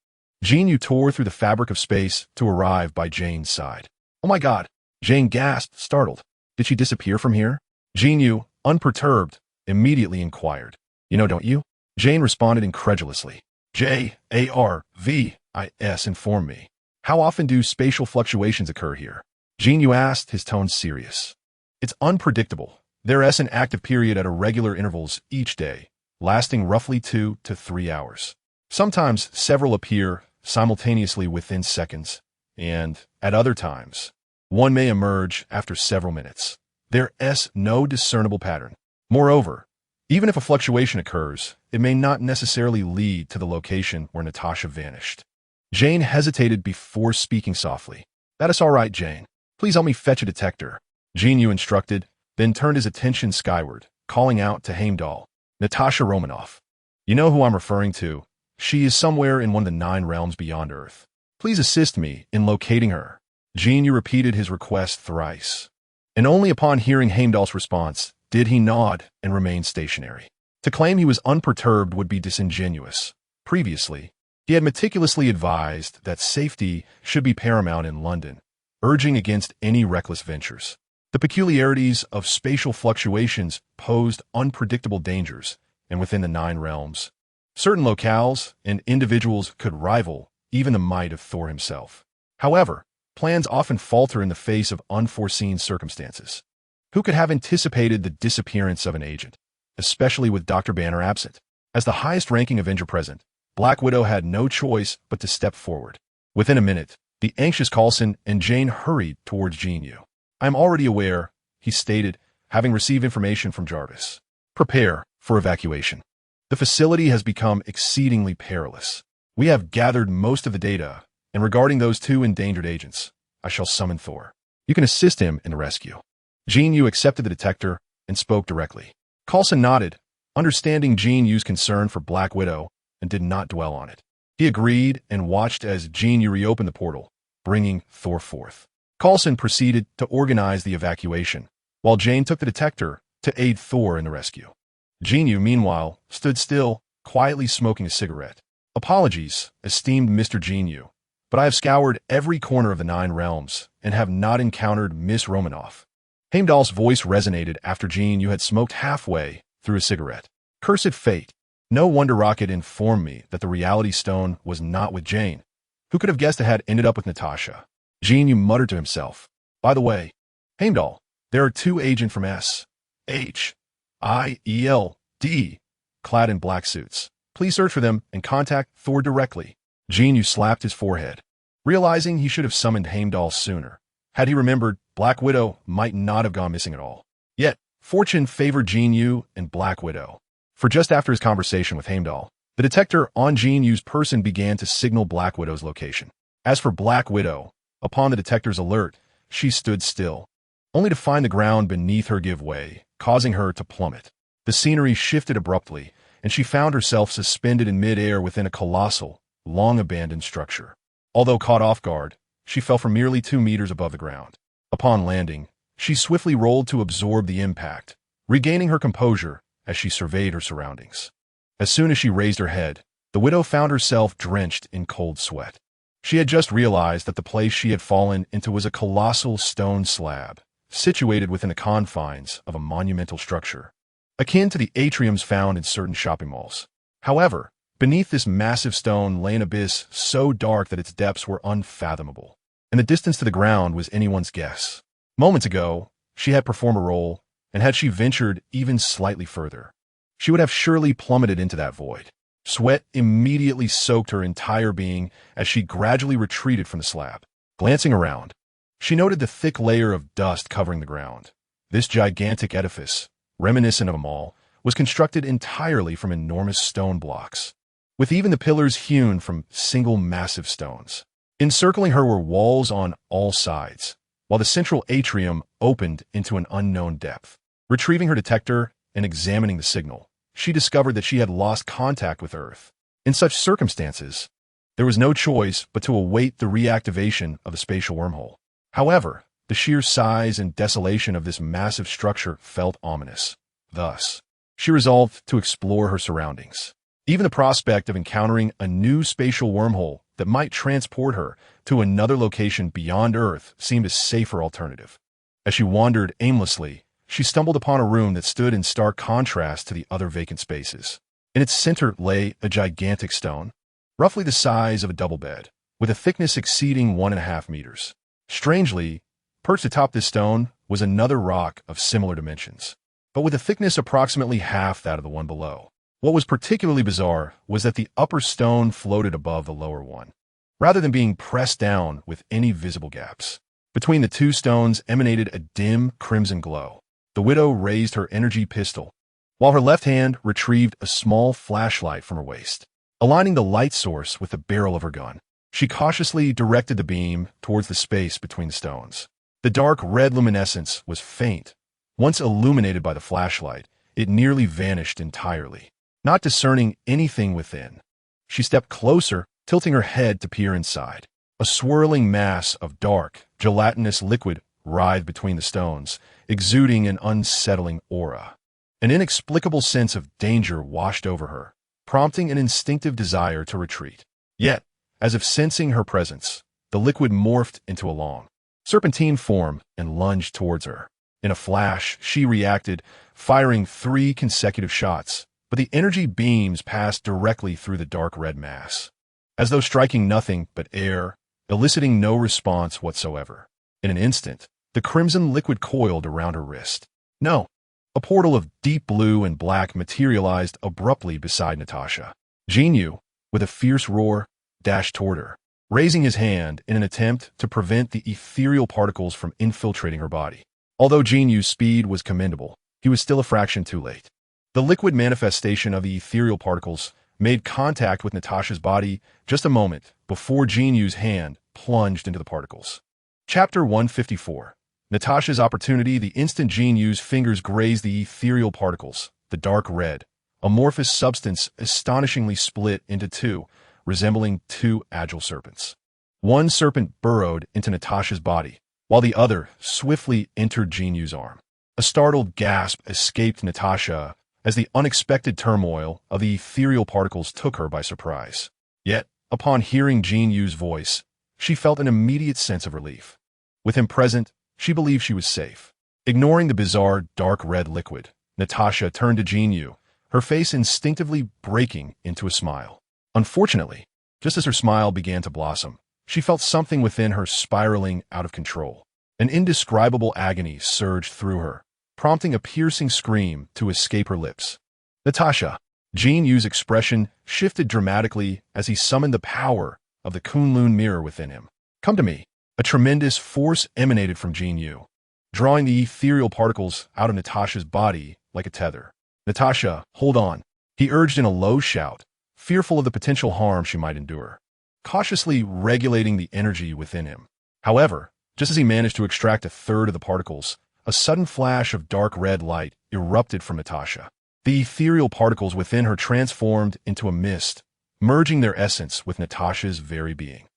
Speaker 1: Jin Yu tore through the fabric of space to arrive by Jane's side. "Oh my God!" Jane gasped, startled. "Did she disappear from here?" Jin Yu, unperturbed, immediately inquired. "You know, don't you?" Jane responded incredulously. JAR-VIS informed me. "How often do spatial fluctuations occur here?" Jin Yu asked, his tone serious. "It's unpredictable. There is an active period at irregular intervals each day, lasting roughly 2 to 3 hours. Sometimes several appear simultaneously within seconds, and, at other times, one may emerge after several minutes. There is no discernible pattern. Moreover, even if a fluctuation occurs, it may not necessarily lead to the location where Natasha vanished." Jane hesitated before speaking softly. "That is all right, Jane. Please help me fetch a detector," Jin Yu instructed, then turned his attention skyward, calling out to Heimdall. "Natasha Romanoff. You know who I'm referring to. She is somewhere in one of the 9 realms beyond Earth. Please assist me in locating her." Jin Yu repeated his request thrice, and only upon hearing Heimdall's response did he nod and remain stationary. To claim he was unperturbed would be disingenuous. Previously, he had meticulously advised that safety should be paramount in London, urging against any reckless ventures. The peculiarities of spatial fluctuations posed unpredictable dangers, and within the 9 realms, certain locales and individuals could rival even the might of Thor himself. However, plans often falter in the face of unforeseen circumstances. Who could have anticipated the disappearance of an agent, especially with Dr. Banner absent? As the highest-ranking Avenger present, Black Widow had no choice but to step forward. Within a minute, the anxious Coulson and Jane hurried towards Jin Yu. "I am already aware," he stated, having received information from Jarvis. "Prepare for evacuation. The facility has become exceedingly perilous. We have gathered most of the data, and regarding those 2 endangered agents, I shall summon Thor. You can assist him in the rescue." Jin Yu accepted the detector and spoke directly. Coulson nodded, understanding Jin Yu's concern for Black Widow, and did not dwell on it. He agreed and watched as Jin Yu reopened the portal, bringing Thor forth. Coulson proceeded to organize the evacuation, while Jane took the detector to aid Thor in the rescue. Jin Yu, meanwhile, stood still, quietly smoking a cigarette. "Apologies, esteemed Mr. Jin Yu, but I have scoured every corner of the 9 realms and have not encountered Miss Romanoff." Heimdall's voice resonated after Jin Yu had smoked halfway through a cigarette. "Cursed fate. No wonder Rocket informed me that the reality stone was not with Jane. Who could have guessed it had ended up with Natasha? Jin Yu muttered to himself. By the way, Heimdall, there are two agents from S.H.I.E.L.D. clad in black suits. Please search for them and contact Thor directly. Jin Yu slapped his forehead, realizing he should have summoned Heimdall sooner. Had he remembered, Black Widow might not have gone missing at all. Yet, fortune favored Jin Yu and Black Widow. For just after his conversation with Heimdall, the detector on Jin Yu's person began to signal Black Widow's location. As for Black Widow, upon the detector's alert, she stood still, only to find the ground beneath her give way, causing her to plummet. The scenery shifted abruptly, and she found herself suspended in mid-air within a colossal, long-abandoned structure. Although caught off guard, she fell from merely 2 meters above the ground. Upon landing, she swiftly rolled to absorb the impact, regaining her composure as she surveyed her surroundings. As soon as she raised her head, the widow found herself drenched in cold sweat. She had just realized that the place she had fallen into was a colossal stone slab, situated within the confines of a monumental structure, akin to the atriums found in certain shopping malls. However, beneath this massive stone lay an abyss so dark that its depths were unfathomable, and the distance to the ground was anyone's guess. Moments ago, she had performed a role, and had she ventured even slightly further, she would have surely plummeted into that void. Sweat immediately soaked her entire being as she gradually retreated from the slab. Glancing around, she noted the thick layer of dust covering the ground. This gigantic edifice, reminiscent of a mall, was constructed entirely from enormous stone blocks, with even the pillars hewn from single massive stones. Encircling her were walls on all sides, while the central atrium opened into an unknown depth. Retrieving her detector and examining the signal, she discovered that she had lost contact with Earth. In such circumstances, there was no choice but to await the reactivation of the spatial wormhole. However, the sheer size and desolation of this massive structure felt ominous. Thus, she resolved to explore her surroundings. Even the prospect of encountering a new spatial wormhole that might transport her to another location beyond Earth seemed a safer alternative. As she wandered aimlessly, she stumbled upon a room that stood in stark contrast to the other vacant spaces. In its center lay a gigantic stone, roughly the size of a double bed, with a thickness exceeding 1.5 meters. Strangely, perched atop this stone was another rock of similar dimensions, but with a thickness approximately half that of the one below. What was particularly bizarre was that the upper stone floated above the lower one, rather than being pressed down with any visible gaps. Between the two stones emanated a dim crimson glow. The widow raised her energy pistol, while her left hand retrieved a small flashlight from her waist. Aligning the light source with the barrel of her gun, she cautiously directed the beam towards the space between the stones. The dark red luminescence was faint. Once illuminated by the flashlight, it nearly vanished entirely. Not discerning anything within, she stepped closer, tilting her head to peer inside. A swirling mass of dark, gelatinous liquid writhed between the stones, exuding an unsettling aura. An inexplicable sense of danger washed over her, prompting an instinctive desire to retreat. Yet, as if sensing her presence, the liquid morphed into a long, serpentine form and lunged towards her. In a flash, she reacted, firing 3 consecutive shots, but the energy beams passed directly through the dark red mass, as though striking nothing but air, eliciting no response whatsoever. In an instant, the crimson liquid coiled around her wrist. No, a portal of deep blue and black materialized abruptly beside Natasha. Jin Yu, with a fierce roar, dashed toward her, raising his hand in an attempt to prevent the ethereal particles from infiltrating her body. Although Jin Yu's speed was commendable, he was still a fraction too late. The liquid manifestation of the ethereal particles made contact with Natasha's body just a moment before Jin Yu's hand plunged into the particles. Chapter 154. Natasha's opportunity. The instant Jin Yu's fingers grazed the ethereal particles, the dark red, amorphous substance astonishingly split into 2, resembling 2 agile serpents. One serpent burrowed into Natasha's body, while the other swiftly entered Jin Yu's arm. A startled gasp escaped Natasha as the unexpected turmoil of the ethereal particles took her by surprise. Yet, upon hearing Jin Yu's voice, she felt an immediate sense of relief. With him present, she believed she was safe. Ignoring the bizarre dark red liquid, Natasha turned to Jin Yu, her face instinctively breaking into a smile. Unfortunately, just as her smile began to blossom, she felt something within her spiraling out of control. An indescribable agony surged through her, prompting a piercing scream to escape her lips. Natasha! Jin Yu's expression shifted dramatically as he summoned the power of the Kunlun mirror within him. Come to me. A tremendous force emanated from Jin Yu, drawing the ethereal particles out of Natasha's body like a tether. Natasha, hold on, he urged in a low shout, fearful of the potential harm she might endure, cautiously regulating the energy within him. However, just as he managed to extract a third of the particles, a sudden flash of dark red light erupted from Natasha. The ethereal particles within her transformed into a mist, merging their essence with Natasha's very being.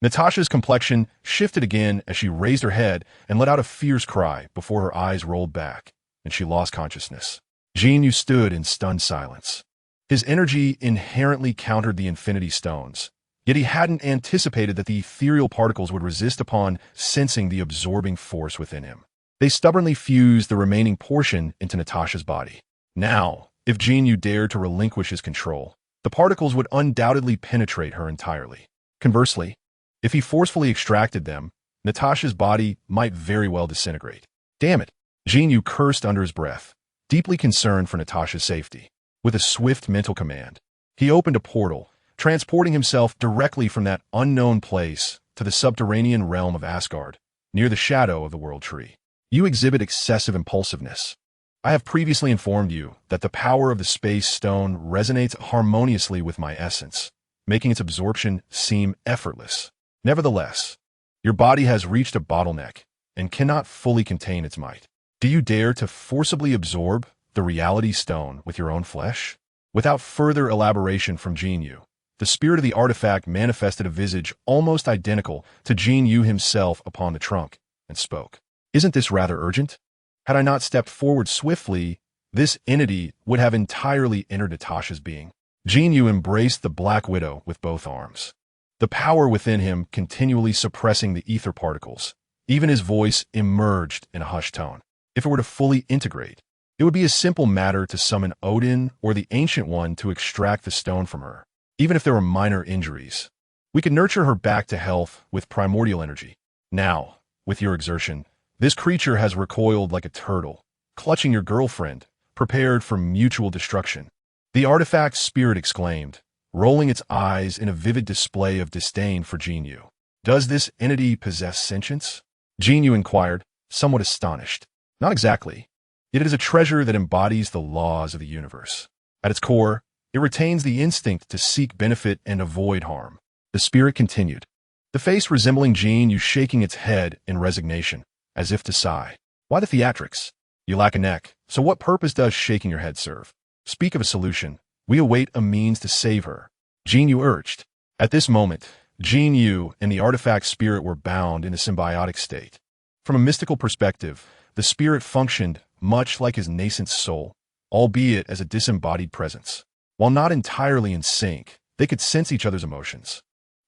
Speaker 1: Natasha's complexion shifted again as she raised her head and let out a fierce cry before her eyes rolled back, and she lost consciousness. Jin Yu stood in stunned silence. His energy inherently countered the Infinity Stones, yet he hadn't anticipated that the ethereal particles would resist upon sensing the absorbing force within him. They stubbornly fused the remaining portion into Natasha's body. Now, if Jin Yu dared to relinquish his control, the particles would undoubtedly penetrate her entirely. Conversely, if he forcefully extracted them, Natasha's body might very well disintegrate. Damn it! Jin Yu cursed under his breath, deeply concerned for Natasha's safety. With a swift mental command, he opened a portal, transporting himself directly from that unknown place to the subterranean realm of Asgard, near the shadow of the World Tree. You exhibit excessive impulsiveness. I have previously informed you that the power of the Space Stone resonates harmoniously with my essence, making its absorption seem effortless. Nevertheless, your body has reached a bottleneck and cannot fully contain its might. Do you dare to forcibly absorb the reality stone with your own flesh? Without further elaboration from Jin Yu, the spirit of the artifact manifested a visage almost identical to Jin Yu himself upon the trunk, and spoke. Isn't this rather urgent? Had I not stepped forward swiftly, this entity would have entirely entered Natasha's being. Jin Yu embraced the Black Widow with both arms, the power within him continually suppressing the ether particles. Even his voice emerged in a hushed tone. If it were to fully integrate, it would be a simple matter to summon Odin or the Ancient One to extract the stone from her. Even if there were minor injuries, we could nurture her back to health with primordial energy. Now, with your exertion, this creature has recoiled like a turtle, clutching your girlfriend, prepared for mutual destruction. The artifact's spirit exclaimed, rolling its eyes in a vivid display of disdain for Jin Yu. Does this entity possess sentience? Jin Yu inquired, somewhat astonished. Not exactly. Yet it is a treasure that embodies the laws of the universe. At its core, it retains the instinct to seek benefit and avoid harm. The spirit continued, the face resembling Jin Yu shaking its head in resignation, as if to sigh. Why the theatrics? You lack a neck, so what purpose does shaking your head serve? Speak of a solution. We await a means to save her. Jin Yu urged. At this moment, Jin Yu and the artifact spirit were bound in a symbiotic state. From a mystical perspective, the spirit functioned much like his nascent soul, albeit as a disembodied presence. While not entirely in sync, they could sense each other's emotions.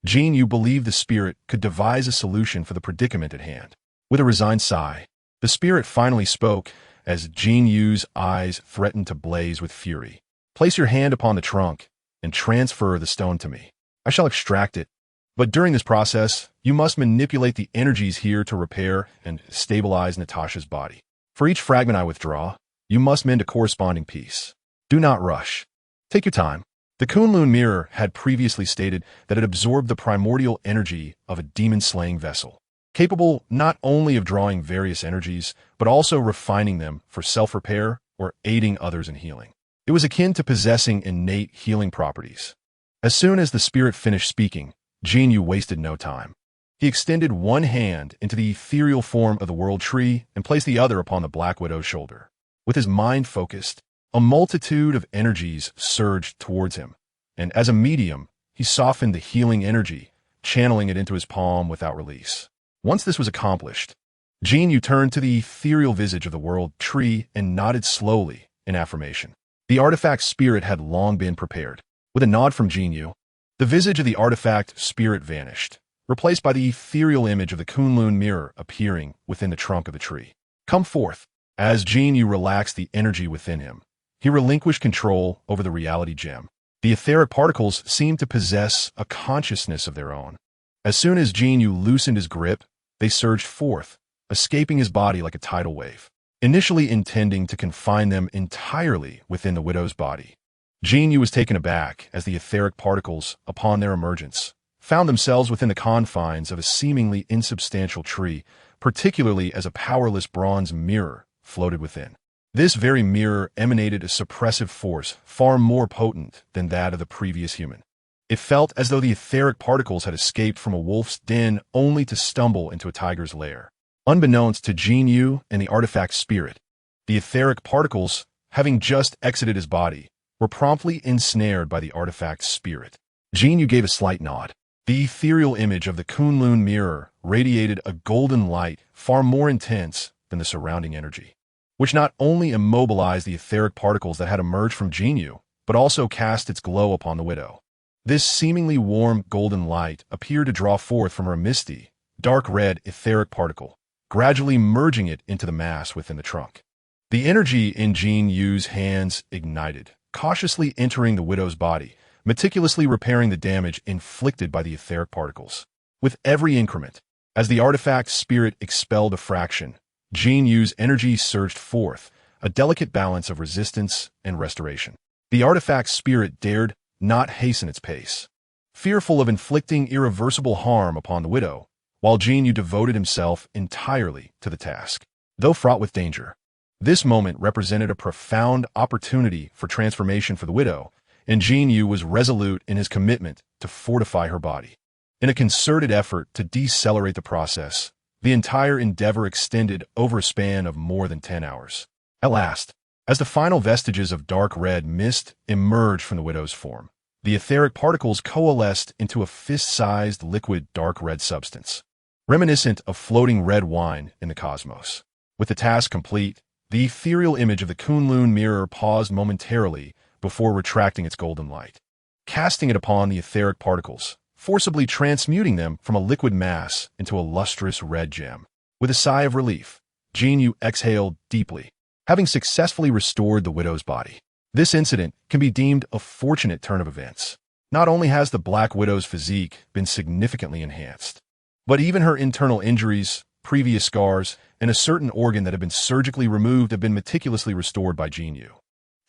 Speaker 1: Jin Yu believed the spirit could devise a solution for the predicament at hand. With a resigned sigh, the spirit finally spoke as Jin Yu's eyes threatened to blaze with fury. Place your hand upon the trunk and transfer the stone to me. I shall extract it, but during this process, you must manipulate the energies here to repair and stabilize Natasha's body. For each fragment I withdraw, you must mend a corresponding piece. Do not rush. Take your time. The Kunlun mirror had previously stated that it absorbed the primordial energy of a demon-slaying vessel, capable not only of drawing various energies, but also refining them for self-repair or aiding others in healing. It was akin to possessing innate healing properties. As soon as the spirit finished speaking, Jin Yu wasted no time. He extended one hand into the ethereal form of the World Tree and placed the other upon the Black Widow's shoulder. With his mind focused, a multitude of energies surged towards him, and as a medium, he softened the healing energy, channeling it into his palm without release. Once this was accomplished, Jin Yu turned to the ethereal visage of the World Tree and nodded slowly in affirmation. The artifact spirit had long been prepared. With a nod from Jin Yu, the visage of the artifact spirit vanished, replaced by the ethereal image of the Kunlun mirror appearing within the trunk of the tree. Come forth. As Jin Yu relaxed the energy within him, He relinquished control over the reality gem. The etheric particles seemed to possess a consciousness of their own. As soon as Jin Yu loosened his grip, they surged forth, escaping his body like a tidal wave, initially intending to confine them entirely within the widow's body. Jin Yu was taken aback as the etheric particles, upon their emergence, found themselves within the confines of a seemingly insubstantial tree, particularly as a powerless bronze mirror floated within. This very mirror emanated a suppressive force far more potent than that of the previous human. It felt as though the etheric particles had escaped from a wolf's den only to stumble into a tiger's lair. Unbeknownst to Jin Yu and the artifact spirit, the etheric particles, having just exited his body, were promptly ensnared by the artifact spirit. Jin Yu gave a slight nod. The ethereal image of the Kunlun mirror radiated a golden light far more intense than the surrounding energy, which not only immobilized the etheric particles that had emerged from Jin Yu, but also cast its glow upon the widow. This seemingly warm golden light appeared to draw forth from her a misty, dark red etheric particle, gradually merging it into the mass within the trunk. The energy in Jin Yu's hands ignited, cautiously entering the widow's body, meticulously repairing the damage inflicted by the etheric particles. With every increment, as the artifact spirit expelled a fraction, Jin Yu's energy surged forth, a delicate balance of resistance and restoration. The artifact spirit dared not hasten its pace, fearful of inflicting irreversible harm upon the widow, while Jin Yu devoted himself entirely to the task. Though fraught with danger, this moment represented a profound opportunity for transformation for the widow, and Jin Yu was resolute in his commitment to fortify her body. In a concerted effort to decelerate the process, the entire endeavor extended over a span of more than 10 hours. At last, as the final vestiges of dark red mist emerged from the widow's form, the etheric particles coalesced into a fist-sized liquid dark red substance, reminiscent of floating red wine in the cosmos. With the task complete, the ethereal image of the Kunlun mirror paused momentarily before retracting its golden light, casting it upon the etheric particles, forcibly transmuting them from a liquid mass into a lustrous red gem. With a sigh of relief, Jin Yu exhaled deeply, having successfully restored the widow's body. This incident can be deemed a fortunate turn of events. Not only has the Black Widow's physique been significantly enhanced, but even her internal injuries, previous scars, and a certain organ that had been surgically removed have been meticulously restored by Jin Yu.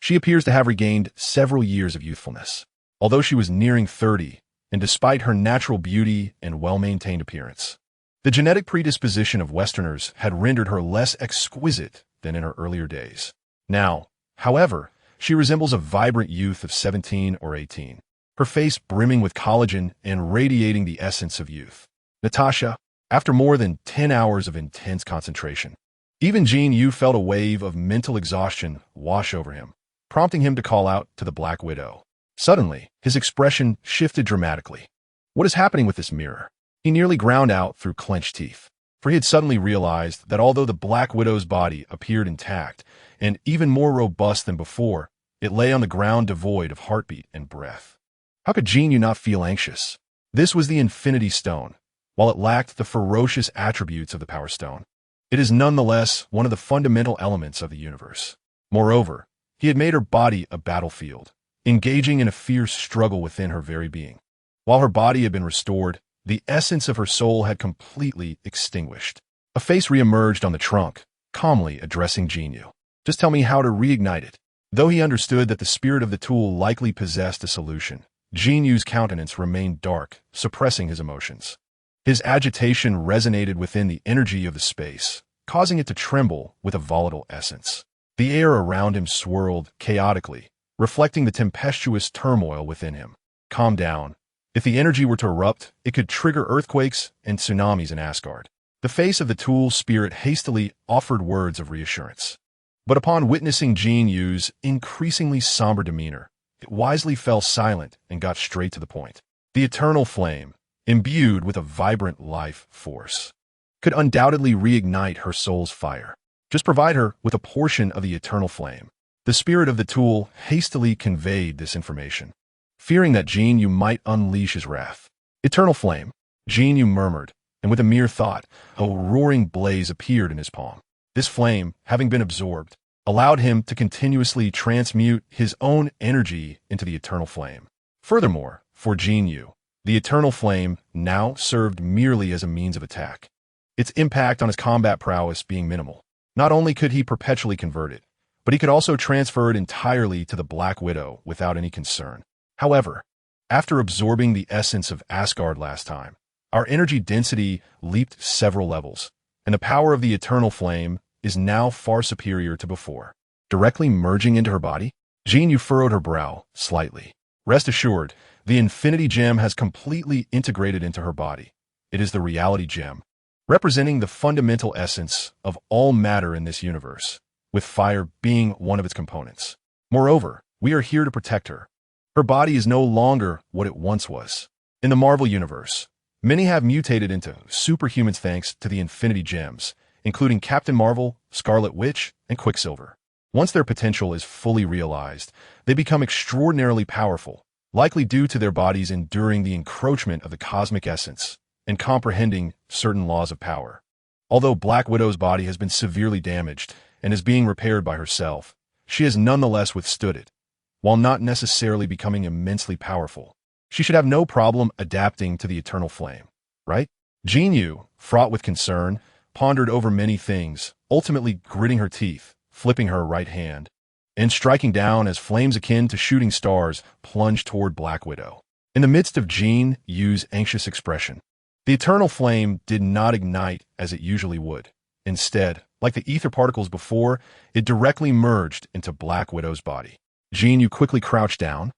Speaker 1: She appears to have regained several years of youthfulness. Although she was nearing 30, and despite her natural beauty and well-maintained appearance, the genetic predisposition of Westerners had rendered her less exquisite than in her earlier days. Now, however, she resembles a vibrant youth of 17 or 18, her face brimming with collagen and radiating the essence of youth. Natasha, after more than 10 hours of intense concentration, even Jin Yu felt a wave of mental exhaustion wash over him, prompting him to call out to the Black Widow. Suddenly, his expression shifted dramatically. What is happening with this mirror? He nearly ground out through clenched teeth, for he had suddenly realized that although the Black Widow's body appeared intact and even more robust than before, it lay on the ground devoid of heartbeat and breath. How could Jin Yu not feel anxious? This was the Infinity Stone. While it lacked the ferocious attributes of the Power Stone, it is nonetheless one of the fundamental elements of the universe. Moreover, he had made her body a battlefield, engaging in a fierce struggle within her very being. While her body had been restored, the essence of her soul had completely extinguished. A face reemerged on the trunk, calmly addressing Jin Yu. Just tell me how to reignite it. Though he understood that the spirit of the tool likely possessed a solution, Jin Yu's countenance remained dark, suppressing his emotions. His agitation resonated within the energy of the space, causing it to tremble with a volatile essence. The air around him swirled chaotically, reflecting the tempestuous turmoil within him. Calm down. If the energy were to erupt, it could trigger earthquakes and tsunamis in Asgard. The face of the tool spirit hastily offered words of reassurance. But upon witnessing Jin Yu's increasingly somber demeanor, it wisely fell silent and got straight to the point. The eternal flame, imbued with a vibrant life force, could undoubtedly reignite her soul's fire. Just provide her with a portion of the eternal flame. The spirit of the tool hastily conveyed this information, fearing that Jin Yu might unleash his wrath. Eternal flame, Jin Yu murmured, and with a mere thought, a roaring blaze appeared in his palm. This flame, having been absorbed, allowed him to continuously transmute his own energy into the eternal flame. Furthermore, for Jin Yu, the eternal flame now served merely as a means of attack, its impact on his combat prowess being minimal. Not only could he perpetually convert it, but he could also transfer it entirely to the Black Widow without any concern. However, after absorbing the essence of Asgard last time, our energy density leaped several levels, and the power of the eternal flame is now far superior to before. Directly merging into her body, Jin Yu furrowed her brow slightly. Rest assured, the Infinity Gem has completely integrated into her body. It is the Reality Gem, representing the fundamental essence of all matter in this universe, with fire being one of its components. Moreover, we are here to protect her. Her body is no longer what it once was. In the Marvel Universe, many have mutated into superhumans thanks to the Infinity Gems, including Captain Marvel, Scarlet Witch, and Quicksilver. Once their potential is fully realized, they become extraordinarily powerful, likely due to their bodies enduring the encroachment of the cosmic essence and comprehending certain laws of power. Although Black Widow's body has been severely damaged and is being repaired by herself, she has nonetheless withstood it. While not necessarily becoming immensely powerful, she should have no problem adapting to the eternal flame, right? Jin Yu, fraught with concern, pondered over many things, ultimately gritting her teeth, flipping her right hand, and striking down as flames akin to shooting stars plunged toward Black Widow. In the midst of Jin Yu's anxious expression, the eternal flame did not ignite as it usually would. Instead, like the ether particles before, it directly merged into Black Widow's body. Jin Yu quickly crouched down,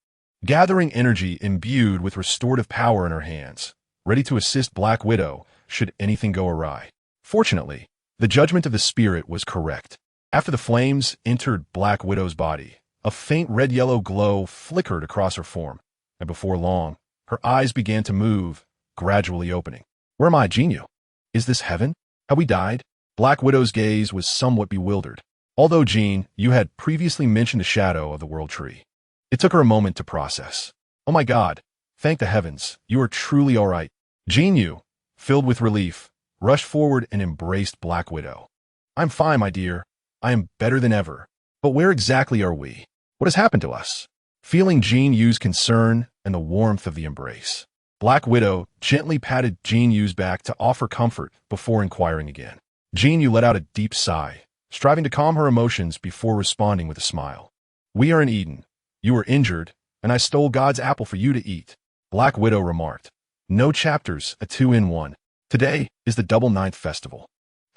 Speaker 1: gathering energy imbued with restorative power in her hands, ready to assist Black Widow should anything go awry. Fortunately, the judgment of the spirit was correct. After the flames entered Black Widow's body, a faint red-yellow glow flickered across her form, and before long, her eyes began to move, gradually opening. Where am I, Jin Yu? Is this heaven? Have we died? Black Widow's gaze was somewhat bewildered. Although Jin Yu had previously mentioned the shadow of the World Tree, it took her a moment to process. Oh my God, thank the heavens, you are truly all right. Jin Yu, filled with relief, rushed forward and embraced Black Widow. I'm fine, my dear. I am better than ever. But where exactly are we? What has happened to us? Feeling Jin Yu's concern and the warmth of the embrace, Black Widow gently patted Jin Yu's back to offer comfort before inquiring again. Jin Yu let out a deep sigh, striving to calm her emotions before responding with a smile. We are in Eden. You were injured, and I stole God's apple for you to eat, Black Widow remarked. No chapters, a 2-in-1. Today is the Double Ninth Festival.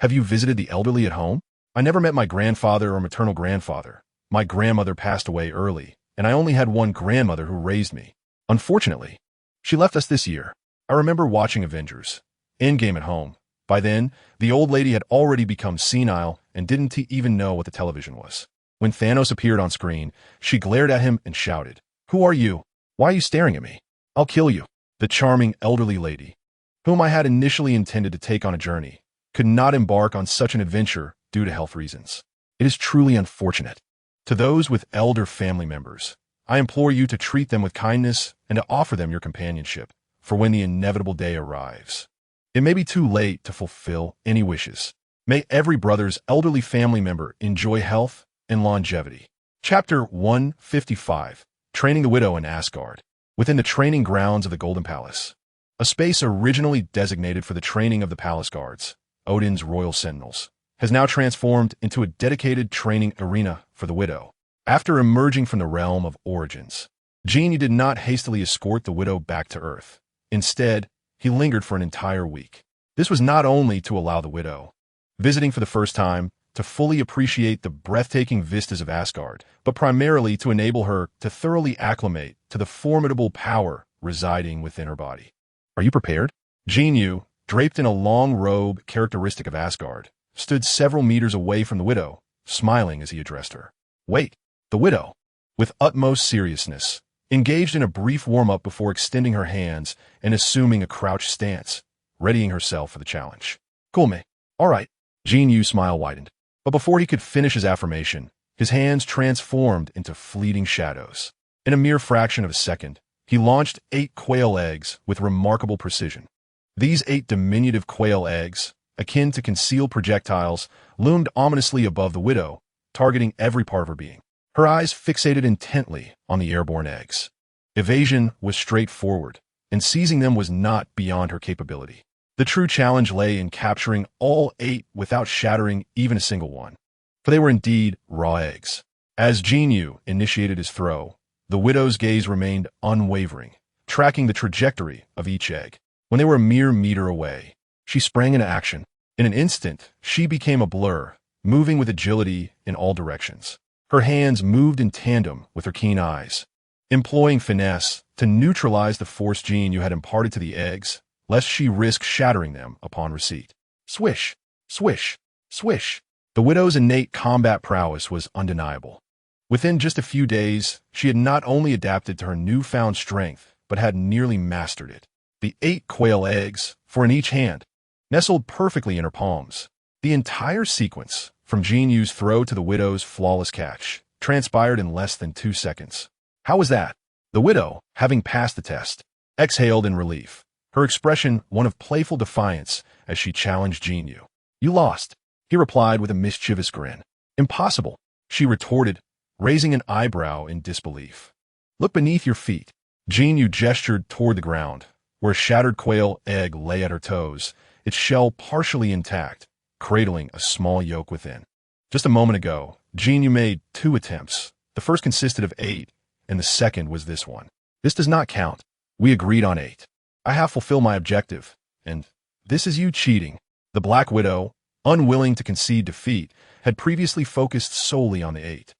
Speaker 1: Have you visited the elderly at home? I never met my grandfather or maternal grandfather. My grandmother passed away early, and I only had one grandmother who raised me. Unfortunately, she left us this year. I remember watching Avengers Endgame at home. By then, the old lady had already become senile and didn't even know what the television was. When Thanos appeared on screen, she glared at him and shouted, "Who are you? Why are you staring at me? I'll kill you." The charming elderly lady, whom I had initially intended to take on a journey, could not embark on such an adventure due to health reasons. It is truly unfortunate. To those with elder family members, I implore you to treat them with kindness and to offer them your companionship, for when the inevitable day arrives, it may be too late to fulfill any wishes. May every brother's elderly family member enjoy health and longevity. Chapter 155, Training the Widow in Asgard. Within the training grounds of the Golden Palace, a space originally designated for the training of the palace guards, Odin's royal sentinels, has now transformed into a dedicated training arena for the Widow. After emerging from the realm of origins, Jin Yu did not hastily escort the Widow back to Earth. Instead, he lingered for an entire week. This was not only to allow the Widow, visiting for the first time, to fully appreciate the breathtaking vistas of Asgard, but primarily to enable her to thoroughly acclimate to the formidable power residing within her body. Are you prepared? Jin Yu, draped in a long robe characteristic of Asgard, stood several meters away from the Widow, smiling as he addressed her. Wait, the Widow, with utmost seriousness, engaged in a brief warm-up before extending her hands and assuming a crouched stance, readying herself for the challenge. Cool me. All right. Jin Yu's smile widened. But before he could finish his affirmation, his hands transformed into fleeting shadows. In a mere fraction of a second, he launched 8 quail eggs with remarkable precision. These 8 diminutive quail eggs, akin to concealed projectiles, loomed ominously above the Widow, targeting every part of her being. Her eyes fixated intently on the airborne eggs. Evasion was straightforward, and seizing them was not beyond her capability. The true challenge lay in capturing all 8 without shattering even a single one. For they were indeed raw eggs. As Jin Yu initiated his throw, the widow's gaze remained unwavering, tracking the trajectory of each egg. When they were a mere meter away, she sprang into action. In an instant, she became a blur, moving with agility in all directions. Her hands moved in tandem with her keen eyes, employing finesse to neutralize the force Jin Yu had imparted to the eggs, lest she risk shattering them upon receipt. Swish, swish, swish. The widow's innate combat prowess was undeniable. Within just a few days, she had not only adapted to her newfound strength, but had nearly mastered it. The 8 quail eggs, 4 in each hand, nestled perfectly in her palms. The entire sequence, from Jin Yu's throw to the widow's flawless catch, transpired in less than 2 seconds. How was that? The widow, having passed the test, exhaled in relief, her expression one of playful defiance as she challenged Jin Yu. You lost, he replied with a mischievous grin. Impossible, she retorted, raising an eyebrow in disbelief. Look beneath your feet. Jin Yu gestured toward the ground, where a shattered quail egg lay at her toes, its shell partially intact, cradling a small yolk within. Just a moment ago, Jin Yu made 2 attempts. The first consisted of 8, and the second was this one. This does not count. We agreed on 8. I have fulfilled my objective, and this is you cheating. The Black Widow, unwilling to concede defeat, had previously focused solely on the 8.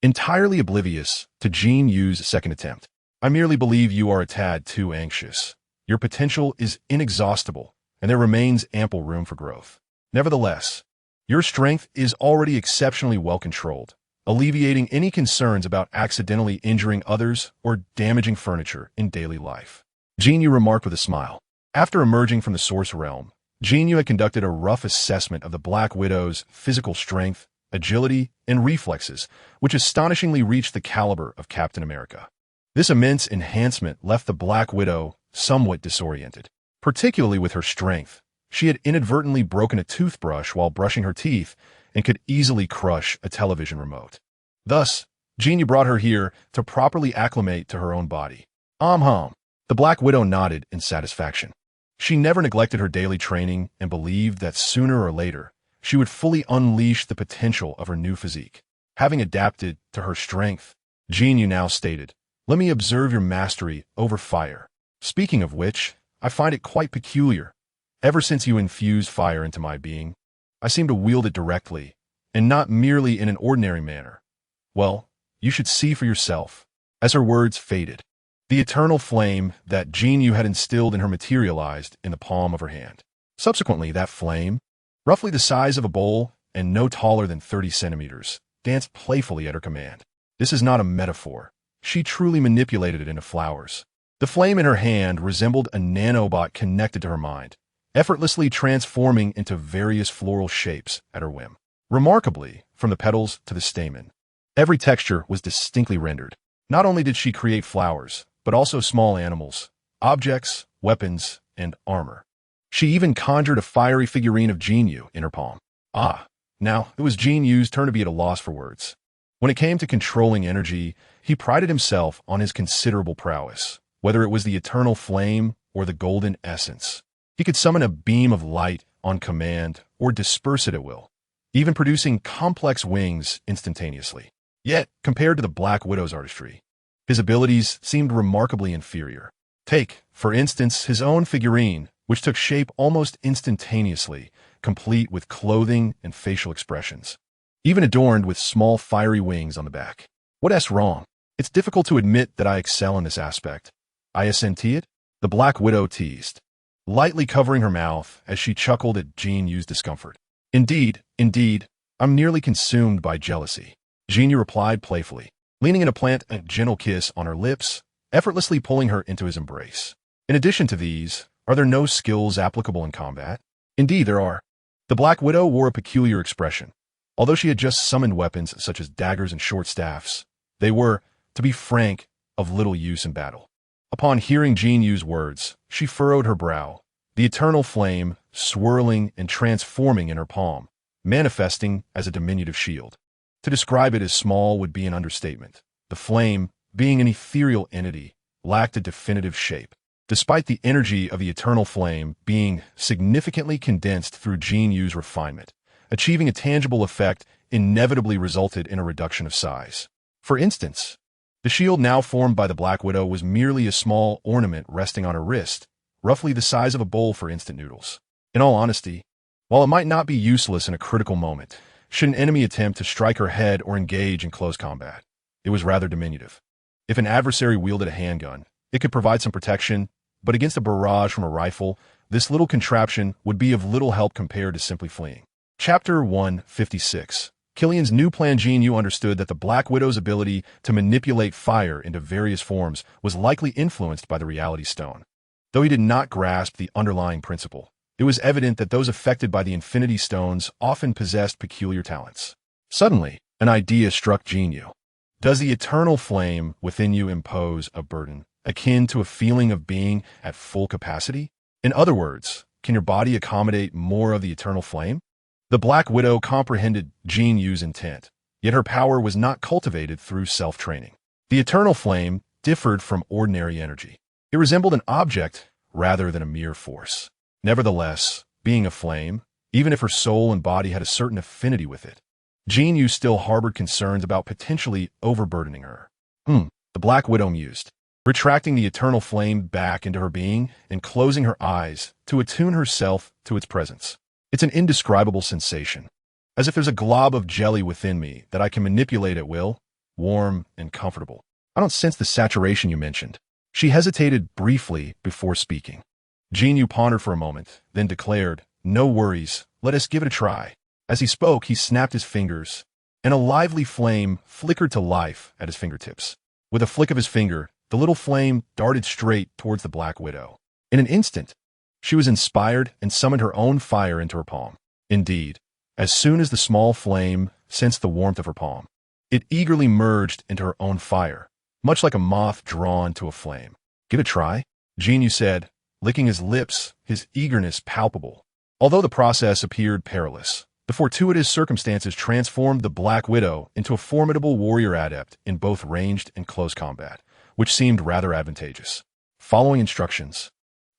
Speaker 1: Entirely oblivious to Jin Yu's second attempt. I merely believe you are a tad too anxious. Your potential is inexhaustible, and there remains ample room for growth. Nevertheless, your strength is already exceptionally well controlled, alleviating any concerns about accidentally injuring others or damaging furniture in daily life. Jin Yu remarked with a smile. After emerging from the Source Realm, Jin Yu had conducted a rough assessment of the Black Widow's physical strength, agility, and reflexes, which astonishingly reached the caliber of Captain America. This immense enhancement left the Black Widow somewhat disoriented, particularly with her strength. She had inadvertently broken a toothbrush while brushing her teeth and could easily crush a television remote. Thus, Jin Yu brought her here to properly acclimate to her own body. The Black Widow nodded in satisfaction. She never neglected her daily training and believed that sooner or later, she would fully unleash the potential of her new physique. Having adapted to her strength, Jin Yu now stated, "Let me observe your mastery over fire. Speaking of which, I find it quite peculiar. Ever since you infused fire into my being, I seem to wield it directly, and not merely in an ordinary manner. Well, you should see for yourself." As her words faded, the eternal flame that Jin Yu had instilled in her materialized in the palm of her hand. Subsequently, that flame, roughly the size of a bowl and no taller than 30 centimeters, danced playfully at her command. This is not a metaphor. She truly manipulated it into flowers. The flame in her hand resembled a nanobot connected to her mind, effortlessly transforming into various floral shapes at her whim. Remarkably, from the petals to the stamen, every texture was distinctly rendered. Not only did she create flowers, but also small animals, objects, weapons, and armor. She even conjured a fiery figurine of Jin Yu in her palm. Now it was Jin Yu's turn to be at a loss for words. When it came to controlling energy, he prided himself on his considerable prowess. Whether it was the eternal flame or the golden essence, he could summon a beam of light on command or disperse it at will, even producing complex wings instantaneously. Yet, compared to the Black Widow's artistry, his abilities seemed remarkably inferior. Take, for instance, his own figurine, which took shape almost instantaneously, complete with clothing and facial expressions, even adorned with small fiery wings on the back. What's wrong? It's difficult to admit that I excel in this aspect. I assent it? The Black Widow teased, lightly covering her mouth as she chuckled at Jin Yu's discomfort. Indeed, I'm nearly consumed by jealousy, Jin Yu replied playfully, leaning in to plant a gentle kiss on her lips, effortlessly pulling her into his embrace. In addition to these, are there no skills applicable in combat? Indeed, there are. The Black Widow wore a peculiar expression. Although she had just summoned weapons such as daggers and short staffs, they were, to be frank, of little use in battle. Upon hearing Jin Yu's words, she furrowed her brow, the eternal flame swirling and transforming in her palm, manifesting as a diminutive shield. To describe it as small would be an understatement. The flame, being an ethereal entity, lacked a definitive shape. Despite the energy of the eternal flame being significantly condensed through Jin Yu's refinement, achieving a tangible effect inevitably resulted in a reduction of size. For instance, the shield now formed by the Black Widow was merely a small ornament resting on her wrist, roughly the size of a bowl for instant noodles. In all honesty, while it might not be useless in a critical moment, should an enemy attempt to strike her head or engage in close combat, it was rather diminutive. If an adversary wielded a handgun, it could provide some protection, but against a barrage from a rifle, this little contraption would be of little help compared to simply fleeing. Chapter 156. Killian's new plan. Jin Yu understood that the Black Widow's ability to manipulate fire into various forms was likely influenced by the Reality Stone. Though he did not grasp the underlying principle, it was evident that those affected by the Infinity Stones often possessed peculiar talents. Suddenly, an idea struck Jin Yu. Does the eternal flame within you impose a burden, akin to a feeling of being at full capacity? In other words, can your body accommodate more of the eternal flame? The Black Widow comprehended Jin Yu's intent, yet her power was not cultivated through self-training. The eternal flame differed from ordinary energy. It resembled an object rather than a mere force. Nevertheless, being a flame, even if her soul and body had a certain affinity with it, Jin Yu still harbored concerns about potentially overburdening her. The Black Widow mused, retracting the eternal flame back into her being and closing her eyes to attune herself to its presence. It's an indescribable sensation, as if there's a glob of jelly within me that I can manipulate at will, warm and comfortable. I don't sense the saturation you mentioned. She hesitated briefly before speaking. Jin Yu pondered for a moment, then declared, "No worries, let us give it a try." As he spoke, he snapped his fingers, and a lively flame flickered to life at his fingertips. With a flick of his finger, the little flame darted straight towards the Black Widow. In an instant, she was inspired and summoned her own fire into her palm. Indeed, as soon as the small flame sensed the warmth of her palm, it eagerly merged into her own fire, much like a moth drawn to a flame. "Give it a try," Jin Yu said, licking his lips, his eagerness palpable. Although the process appeared perilous, the fortuitous circumstances transformed the Black Widow into a formidable warrior adept in both ranged and close combat, which seemed rather advantageous. Following instructions,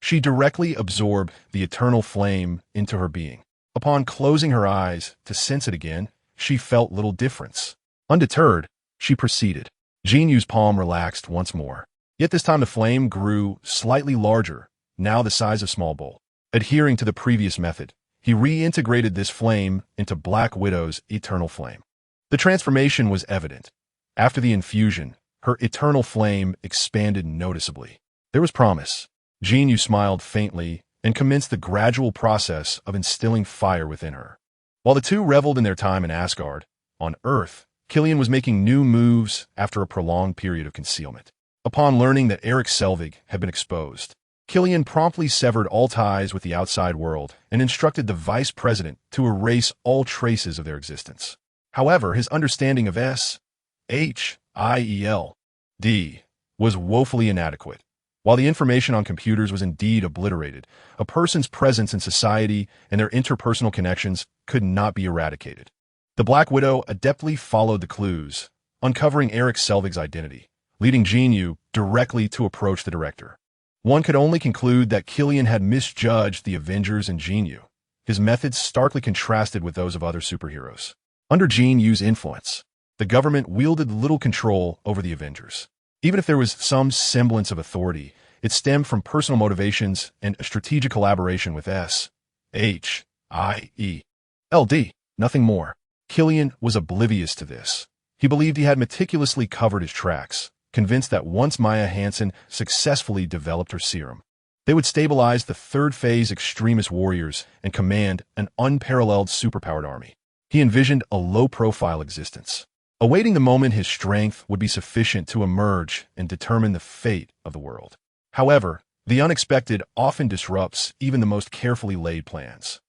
Speaker 1: she directly absorbed the eternal flame into her being. Upon closing her eyes to sense it again, she felt little difference. Undeterred, she proceeded. Jin Yu's palm relaxed once more. Yet this time the flame grew slightly larger, now the size of a small bowl. Adhering to the previous method, he reintegrated this flame into Black Widow's eternal flame. The transformation was evident. After the infusion, her eternal flame expanded noticeably. There was promise. Jin Yu smiled faintly and commenced the gradual process of instilling fire within her. While the two reveled in their time in Asgard, on Earth, Killian was making new moves after a prolonged period of concealment. Upon learning that Erik Selvig had been exposed, Killian promptly severed all ties with the outside world and instructed the vice president to erase all traces of their existence. However, his understanding of SHIELD was woefully inadequate. While the information on computers was indeed obliterated, a person's presence in society and their interpersonal connections could not be eradicated. The Black Widow adeptly followed the clues, uncovering Erik Selvig's identity, leading Jin Yu directly to approach the director. One could only conclude that Killian had misjudged the Avengers and Jin Yu. His methods starkly contrasted with those of other superheroes. Under Jin Yu's influence, the government wielded little control over the Avengers. Even if there was some semblance of authority, it stemmed from personal motivations and a strategic collaboration with SHIELD. Nothing more. Killian was oblivious to this. He believed he had meticulously covered his tracks, convinced that once Maya Hansen successfully developed her serum, they would stabilize the third phase extremist warriors and command an unparalleled superpowered army. He envisioned a low-profile existence, awaiting the moment his strength would be sufficient to emerge and determine the fate of the world. However, the unexpected often disrupts even the most carefully laid plans.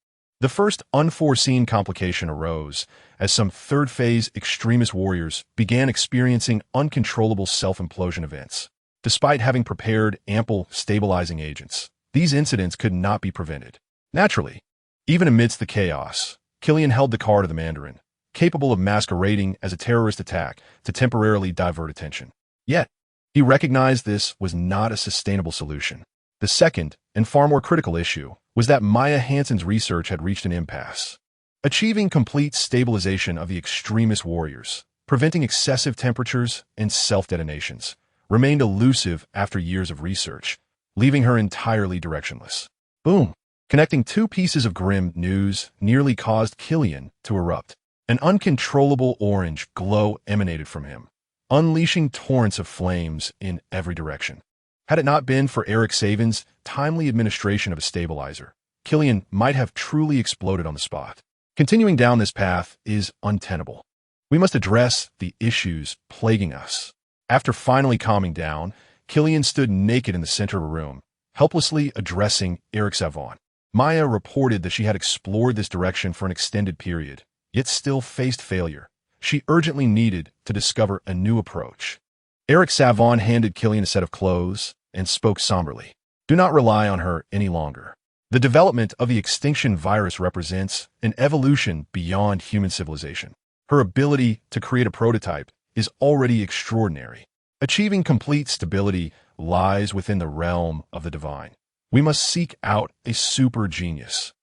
Speaker 1: The first unforeseen complication arose as some third-phase extremist warriors began experiencing uncontrollable self-implosion events. Despite having prepared ample stabilizing agents, these incidents could not be prevented. Naturally, even amidst the chaos, Killian held the card of the Mandarin, capable of masquerading as a terrorist attack to temporarily divert attention. Yet, he recognized this was not a sustainable solution. The second, and far more critical issue, was that Maya Hansen's research had reached an impasse. Achieving complete stabilization of the extremist warriors, preventing excessive temperatures and self-detonations, remained elusive after years of research, leaving her entirely directionless. Boom! Connecting two pieces of grim news nearly caused Killian to erupt. An uncontrollable orange glow emanated from him, unleashing torrents of flames in every direction. Had it not been for Eric Savin's timely administration of a stabilizer, Killian might have truly exploded on the spot. Continuing down this path is untenable. We must address the issues plaguing us. After finally calming down, Killian stood naked in the center of a room, helplessly addressing Eric Savon. Maya reported that she had explored this direction for an extended period, yet still faced failure. She urgently needed to discover a new approach. Eric Savon handed Killian a set of clothes and spoke somberly. Do not rely on her any longer. The development of the extinction virus represents an evolution beyond human civilization. Her ability to create a prototype is already extraordinary. Achieving complete stability lies within the realm of the divine. We must seek out a super genius.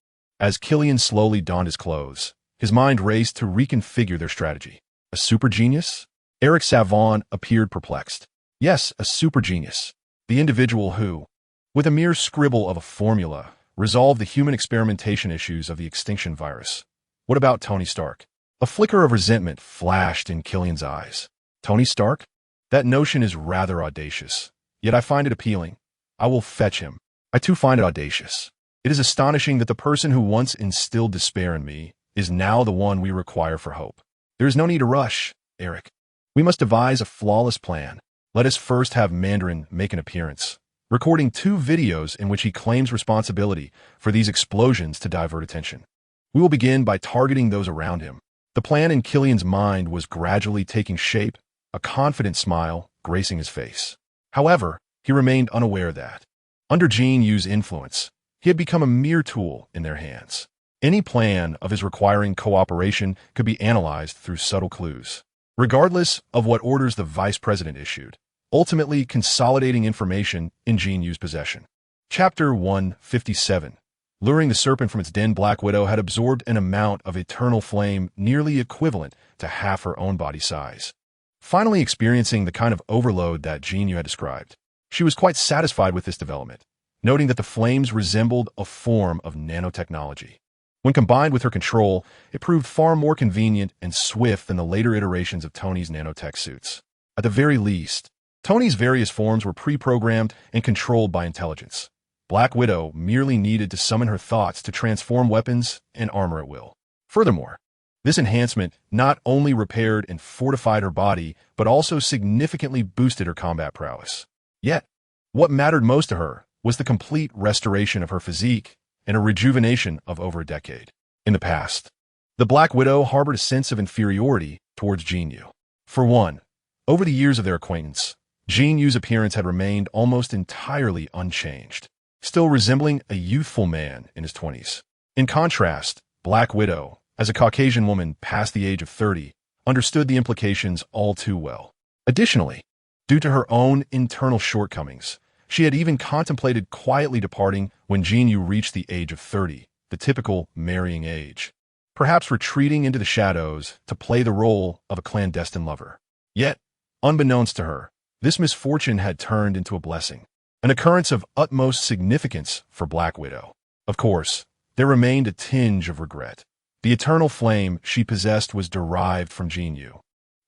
Speaker 1: As Killian slowly donned his clothes, his mind raced to reconfigure their strategy. A super genius? Eric Savon appeared perplexed. Yes, a super genius. The individual who, with a mere scribble of a formula, resolved the human experimentation issues of the extinction virus. What about Tony Stark? A flicker of resentment flashed in Killian's eyes. Tony Stark? That notion is rather audacious, yet I find it appealing. I will fetch him. I too find it audacious. It is astonishing that the person who once instilled despair in me is now the one we require for hope. There is no need to rush, Eric. We must devise a flawless plan. Let us first have Mandarin make an appearance, recording 2 videos in which he claims responsibility for these explosions to divert attention. We will begin by targeting those around him. The plan in Killian's mind was gradually taking shape, a confident smile gracing his face. However, he remained unaware that, under Jin Yu's influence, he had become a mere tool in their hands. Any plan of his requiring cooperation could be analyzed through subtle clues, regardless of what orders the vice president issued, ultimately consolidating information in Jin Yu's possession. Chapter 157. Luring the serpent from its den, Black Widow had absorbed an amount of eternal flame nearly equivalent to half her own body size. Finally experiencing the kind of overload that Jin Yu had described, she was quite satisfied with this development, noting that the flames resembled a form of nanotechnology. When combined with her control, it proved far more convenient and swift than the later iterations of Tony's nanotech suits. At the very least, Tony's various forms were pre-programmed and controlled by intelligence. Black Widow merely needed to summon her thoughts to transform weapons and armor at will. Furthermore, this enhancement not only repaired and fortified her body, but also significantly boosted her combat prowess. Yet, what mattered most to her was the complete restoration of her physique and a rejuvenation of over a decade. In the past, the Black Widow harbored a sense of inferiority towards Jin Yu. For one, over the years of their acquaintance, Jin Yu's appearance had remained almost entirely unchanged, still resembling a youthful man in his 20s. In contrast, Black Widow, as a Caucasian woman past the age of 30, understood the implications all too well. Additionally, due to her own internal shortcomings, she had even contemplated quietly departing when Jin Yu reached the age of 30, the typical marrying age, perhaps retreating into the shadows to play the role of a clandestine lover. Yet, unbeknownst to her, this misfortune had turned into a blessing, an occurrence of utmost significance for Black Widow. Of course, there remained a tinge of regret. The eternal flame she possessed was derived from Jin Yu,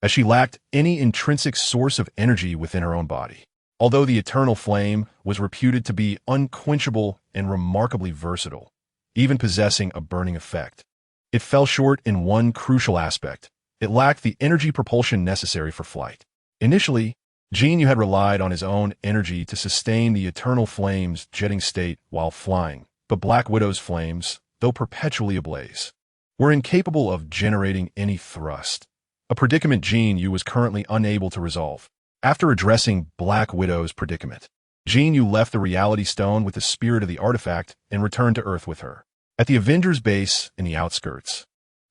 Speaker 1: as she lacked any intrinsic source of energy within her own body. Although the eternal flame was reputed to be unquenchable and remarkably versatile, even possessing a burning effect, it fell short in one crucial aspect. It lacked the energy propulsion necessary for flight. Initially, Jin Yu had relied on his own energy to sustain the eternal flame's jetting state while flying, but Black Widow's flames, though perpetually ablaze, were incapable of generating any thrust, a predicament Jin Yu was currently unable to resolve. After addressing Black Widow's predicament, Jin Yu left the Reality Stone with the spirit of the artifact and returned to Earth with her. At the Avengers base in the outskirts,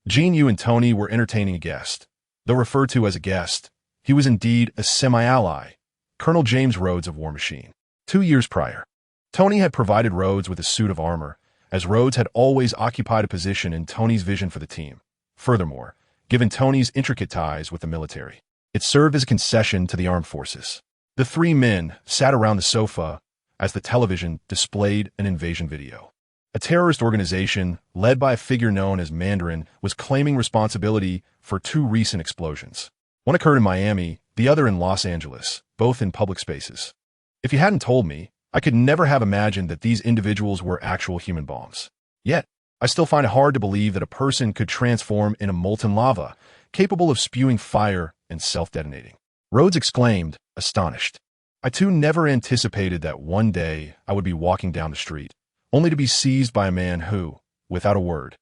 Speaker 1: Jin Yu and Tony were entertaining a guest. Though referred to as a guest, he was indeed a semi-ally, Colonel James Rhodes of War Machine. 2 years prior, Tony had provided Rhodes with a suit of armor, as Rhodes had always occupied a position in Tony's vision for the team. Furthermore, given Tony's intricate ties with the military, it served as a concession to the armed forces. The three men sat around the sofa as the television displayed an invasion video. A terrorist organization, led by a figure known as Mandarin, was claiming responsibility for 2 recent explosions. One occurred in Miami, the other in Los Angeles, both in public spaces. If you hadn't told me, I could never have imagined that these individuals were actual human bombs. Yet, I still find it hard to believe that a person could transform into molten lava, capable of spewing fire and self-detonating. Rhodes exclaimed, astonished. I too never anticipated that one day I would be walking down the street, only to be seized by a man who, without a word,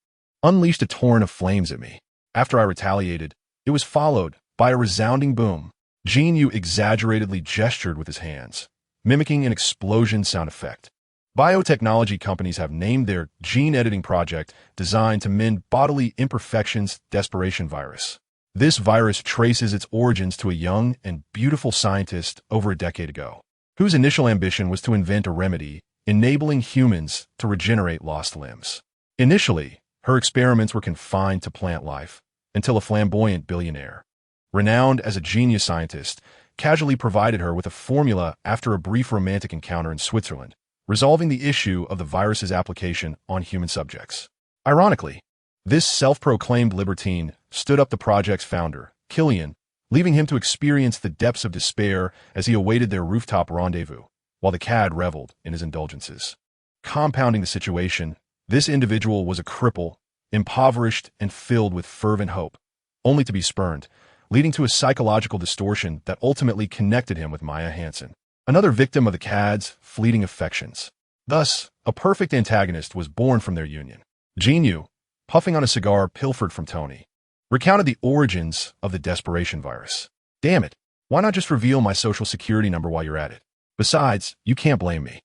Speaker 1: unleashed a torrent of flames at me. After I retaliated, it was followed by a resounding boom. Jin Yu exaggeratedly gestured with his hands, mimicking an explosion sound effect. Biotechnology companies have named their gene editing project designed to mend bodily imperfections desperation virus. This virus traces its origins to a young and beautiful scientist over a decade ago, whose initial ambition was to invent a remedy enabling humans to regenerate lost limbs. Initially, her experiments were confined to plant life, until a flamboyant billionaire, renowned as a genius scientist, casually provided her with a formula after a brief romantic encounter in Switzerland, resolving the issue of the virus's application on human subjects. Ironically, this self-proclaimed libertine stood up the project's founder, Killian, leaving him to experience the depths of despair as he awaited their rooftop rendezvous, while the cad reveled in his indulgences. Compounding the situation, this individual was a cripple, impoverished and filled with fervent hope, only to be spurned, leading to a psychological distortion that ultimately connected him with Maya Hansen, another victim of the cad's fleeting affections. Thus, a perfect antagonist was born from their union. Jin Yu, puffing on a cigar pilfered from Tony, recounted the origins of the desperation virus. Damn it, why not just reveal my social security number while you're at it? Besides, you can't blame me.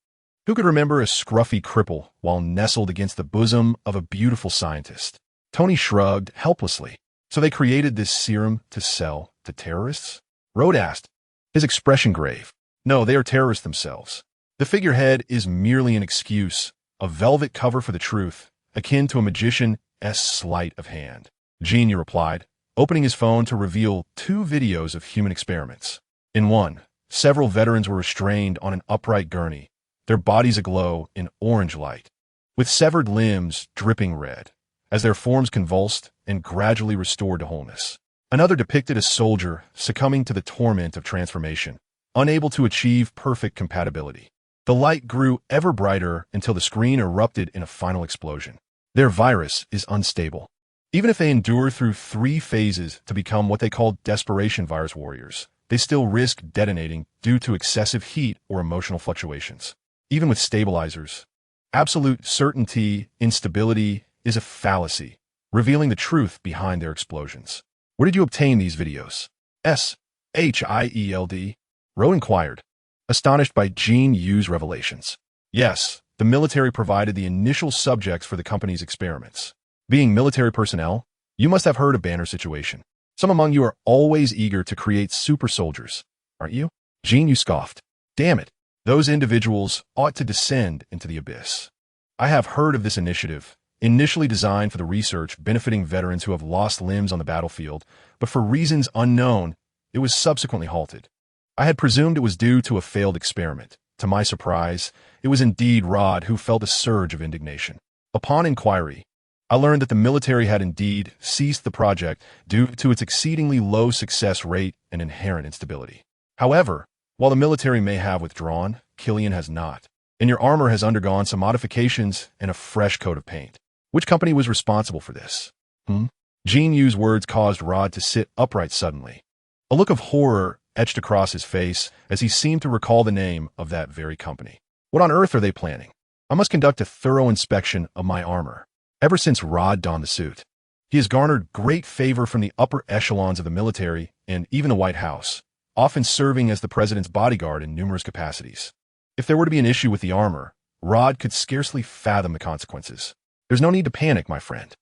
Speaker 1: Who could remember a scruffy cripple while nestled against the bosom of a beautiful scientist? Tony shrugged helplessly. So they created this serum to sell to terrorists? Rhodes asked, his expression grave. No, they are terrorists themselves. The figurehead is merely an excuse, a velvet cover for the truth, akin to a magician's sleight of hand. Jin Yu replied, opening his phone to reveal 2 videos of human experiments. In one, several veterans were restrained on an upright gurney, their bodies aglow in orange light, with severed limbs dripping red, as their forms convulsed and gradually restored to wholeness. Another depicted a soldier succumbing to the torment of transformation, unable to achieve perfect compatibility. The light grew ever brighter until the screen erupted in a final explosion. Their virus is unstable. Even if they endure through 3 phases to become what they call desperation virus warriors, they still risk detonating due to excessive heat or emotional fluctuations. Even with stabilizers, absolute certainty in stability is a fallacy, revealing the truth behind their explosions. Where did you obtain these videos? Shield? Rhodes inquired, astonished by Jin Yu's revelations. Yes, the military provided the initial subjects for the company's experiments. Being military personnel, you must have heard of Banner's situation. Some among you are always eager to create super soldiers, aren't you? Jin Yu scoffed. Damn it, those individuals ought to descend into the abyss. I have heard of this initiative, initially designed for the research benefiting veterans who have lost limbs on the battlefield, but for reasons unknown, it was subsequently halted. I had presumed it was due to a failed experiment. To my surprise, it was indeed Rod who felt a surge of indignation. Upon inquiry, I learned that the military had indeed ceased the project due to its exceedingly low success rate and inherent instability. However, while the military may have withdrawn, Killian has not, and your armor has undergone some modifications and a fresh coat of paint. Which company was responsible for this? Jin Yu's words caused Rod to sit upright suddenly. A look of horror etched across his face as he seemed to recall the name of that very company. What on earth are they planning? I must conduct a thorough inspection of my armor. Ever since Rod donned the suit, he has garnered great favor from the upper echelons of the military and even the White House, often serving as the president's bodyguard in numerous capacities. If there were to be an issue with the armor, Rod could scarcely fathom the consequences. There's no need to panic, my friend.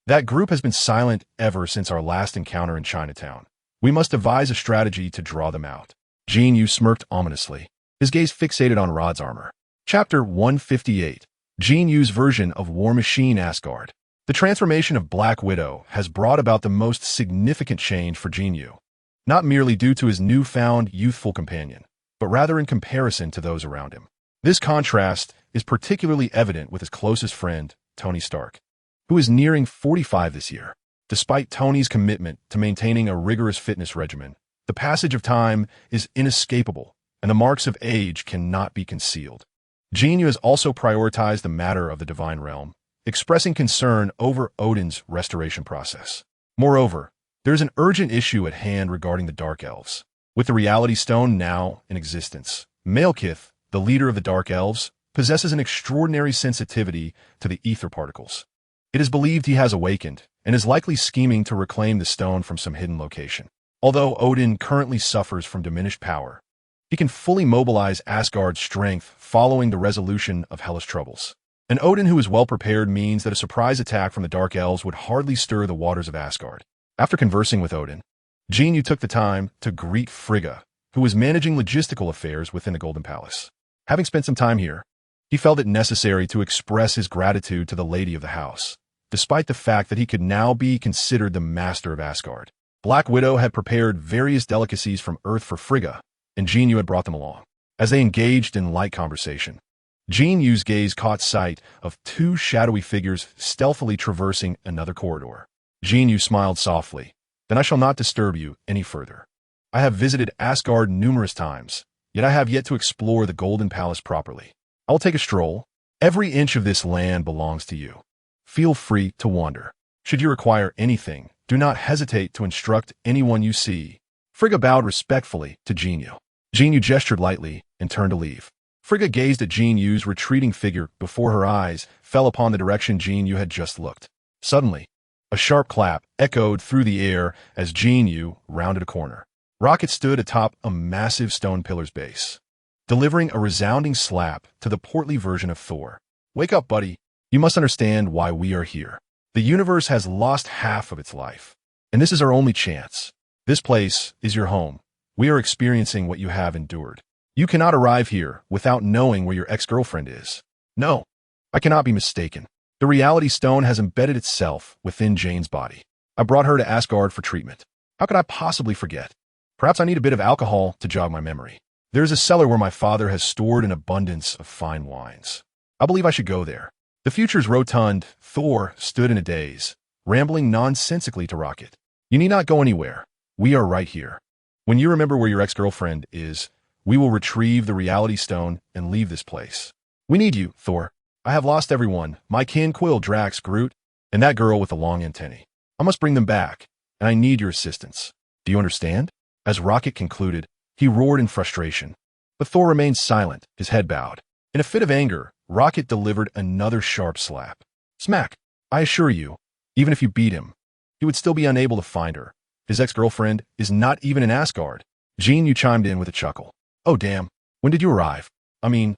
Speaker 1: That group has been silent ever since our last encounter in Chinatown. We must devise a strategy to draw them out. Jin Yu smirked ominously, his gaze fixated on Rod's armor. Chapter 158. Jin Yu's version of War Machine Asgard. The transformation of Black Widow has brought about the most significant change for Jin Yu, not merely due to his newfound youthful companion, but rather in comparison to those around him. This contrast is particularly evident with his closest friend, Tony Stark, who is nearing 45 this year. Despite Tony's commitment to maintaining a rigorous fitness regimen, the passage of time is inescapable, and the marks of age cannot be concealed. Jin Yu has also prioritized the matter of the divine realm, expressing concern over Odin's restoration process. Moreover, there is an urgent issue at hand regarding the Dark Elves. With the Reality Stone now in existence, Malekith, the leader of the Dark Elves, possesses an extraordinary sensitivity to the ether particles. It is believed he has awakened, and is likely scheming to reclaim the stone from some hidden location. Although Odin currently suffers from diminished power, he can fully mobilize Asgard's strength following the resolution of hellish troubles. An Odin who is well prepared means that a surprise attack from the Dark Elves would hardly stir the waters of Asgard. After conversing with Odin, Jin Yu took the time to greet Frigga, who was managing logistical affairs within the Golden Palace. Having spent some time here, he felt it necessary to express his gratitude to the lady of the house, despite the fact that he could now be considered the master of Asgard. Black Widow had prepared various delicacies from Earth for Frigga, and Jin Yu had brought them along. As they engaged in light conversation, Jin Yu's gaze caught sight of two shadowy figures stealthily traversing another corridor. Jin Yu smiled softly. Then I shall not disturb you any further. I have visited Asgard numerous times, yet I have yet to explore the Golden Palace properly. I will take a stroll. Every inch of this land belongs to you. Feel free to wander. Should you require anything, do not hesitate to instruct anyone you see. Frigga bowed respectfully to Jin Yu. Jin Yu gestured lightly and turned to leave. Frigga gazed at Jin Yu's retreating figure before her eyes fell upon the direction Jin Yu had just looked. Suddenly, a sharp clap echoed through the air as Jin Yu rounded a corner. Rocket stood atop a massive stone pillar's base, delivering a resounding slap to the portly version of Thor. Wake up, buddy. You must understand why we are here. The universe has lost half of its life, and this is our only chance. This place is your home. We are experiencing what you have endured. You cannot arrive here without knowing where your ex-girlfriend is. No, I cannot be mistaken. The Reality Stone has embedded itself within Jane's body. I brought her to Asgard for treatment. How could I possibly forget? Perhaps I need a bit of alcohol to jog my memory. There is a cellar where my father has stored an abundance of fine wines. I believe I should go there. The future's rotund Thor stood in a daze, rambling nonsensically to Rocket. You need not go anywhere. We are right here. When you remember where your ex-girlfriend is, we will retrieve the Reality Stone and leave this place. We need you, Thor. I have lost everyone, my kin, Quill, Drax, Groot, and that girl with the long antennae. I must bring them back, and I need your assistance. Do you understand? As Rocket concluded, he roared in frustration. But Thor remained silent, his head bowed. In a fit of anger, Rocket delivered another sharp slap. Smack! I assure you, even if you beat him, he would still be unable to find her. His ex-girlfriend is not even in Asgard. Jin Yu chimed in with a chuckle. Oh damn, when did you arrive? I mean,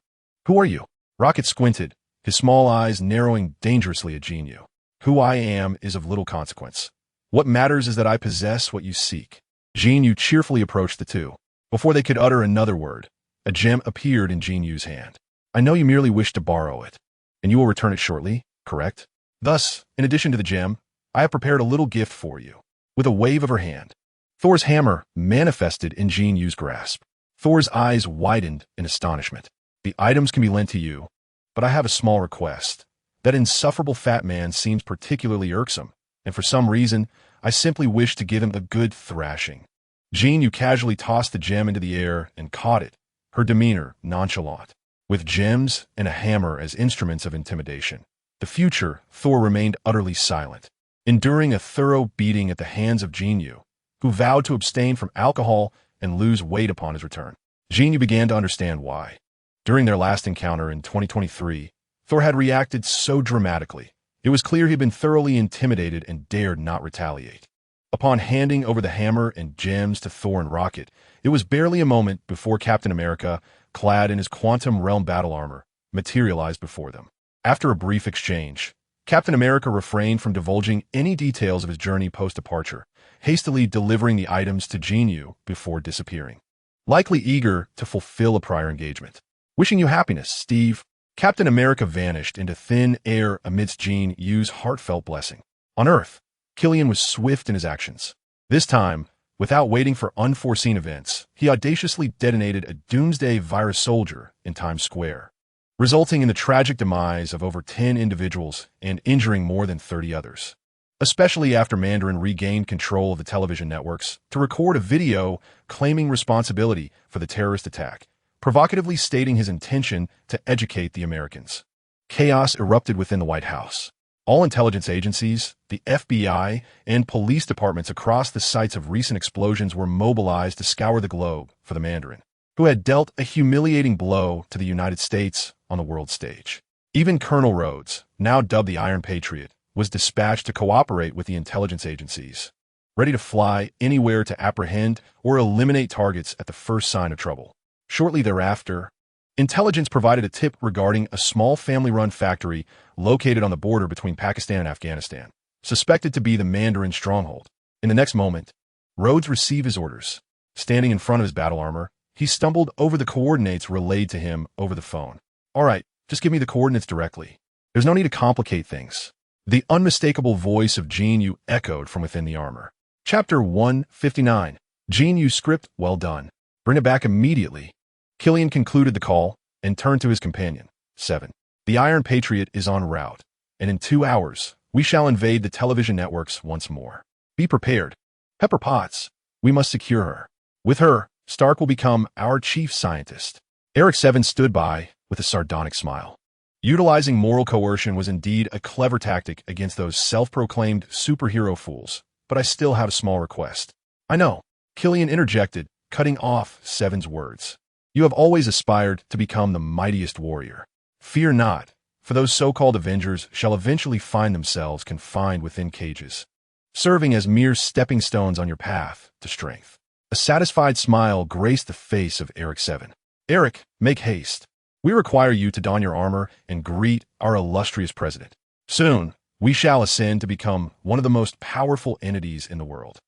Speaker 1: who are you? Rocket squinted, his small eyes narrowing dangerously at Jin Yu. Who I am is of little consequence. What matters is that I possess what you seek. Jin Yu cheerfully approached the two. Before they could utter another word, a gem appeared in Jin Yu's hand. I know you merely wish to borrow it, and you will return it shortly, correct? Thus, in addition to the gem, I have prepared a little gift for you. With a wave of her hand, Thor's hammer manifested in Jin Yu's grasp. Thor's eyes widened in astonishment. The items can be lent to you, but I have a small request. That insufferable fat man seems particularly irksome, and for some reason, I simply wish to give him a good thrashing. Jin Yu casually tossed the gem into the air and caught it, her demeanor nonchalant. With gems and a hammer as instruments of intimidation, the future Thor remained utterly silent, enduring a thorough beating at the hands of Jin Yu, who vowed to abstain from alcohol and lose weight upon his return. Jin Yu began to understand why. During their last encounter in 2023, Thor had reacted so dramatically. It was clear he had been thoroughly intimidated and dared not retaliate. Upon handing over the hammer and gems to Thor and Rocket, it was barely a moment before Captain America, clad in his quantum realm battle armor, materialized before them. After a brief exchange, Captain America refrained from divulging any details of his journey post-departure, hastily delivering the items to Jin Yu before disappearing, likely eager to fulfill a prior engagement. Wishing you happiness, Steve. Captain America vanished into thin air amidst Jin Yu's heartfelt blessing. On Earth, Killian was swift in his actions. This time, without waiting for unforeseen events, he audaciously detonated a doomsday virus soldier in Times Square, resulting in the tragic demise of over 10 individuals and injuring more than 30 others. Especially after Mandarin regained control of the television networks to record a video claiming responsibility for the terrorist attack, provocatively stating his intention to educate the Americans. Chaos erupted within the White House. All intelligence agencies, the FBI, and police departments across the sites of recent explosions were mobilized to scour the globe for the Mandarin, who had dealt a humiliating blow to the United States on the world stage. Even Colonel Rhodes, now dubbed the Iron Patriot, was dispatched to cooperate with the intelligence agencies, ready to fly anywhere to apprehend or eliminate targets at the first sign of trouble. Shortly thereafter, intelligence provided a tip regarding a small family-run factory located on the border between Pakistan and Afghanistan, suspected to be the Mandarin stronghold. In the next moment, Rhodes received his orders. Standing in front of his battle armor, he stumbled over the coordinates relayed to him over the phone. "All right, just give me the coordinates directly. There's no need to complicate things." The unmistakable voice of Jin Yu echoed from within the armor. Chapter 159. Jin Yu script, well done. Bring it back immediately. Killian concluded the call and turned to his companion. 7. The Iron Patriot is en route, and in 2 hours, we shall invade the television networks once more. Be prepared. Pepper Potts, we must secure her. With her, Stark will become our chief scientist. Eric 7 stood by with a sardonic smile. Utilizing moral coercion was indeed a clever tactic against those self-proclaimed superhero fools, but I still have a small request. I know, Killian interjected, cutting off 7's words. You have always aspired to become the mightiest warrior. Fear not, for those so-called Avengers shall eventually find themselves confined within cages, serving as mere stepping stones on your path to strength. A satisfied smile graced the face of Eric 7. Eric, make haste. We require you to don your armor and greet our illustrious president. Soon, we shall ascend to become one of the most powerful entities in the world.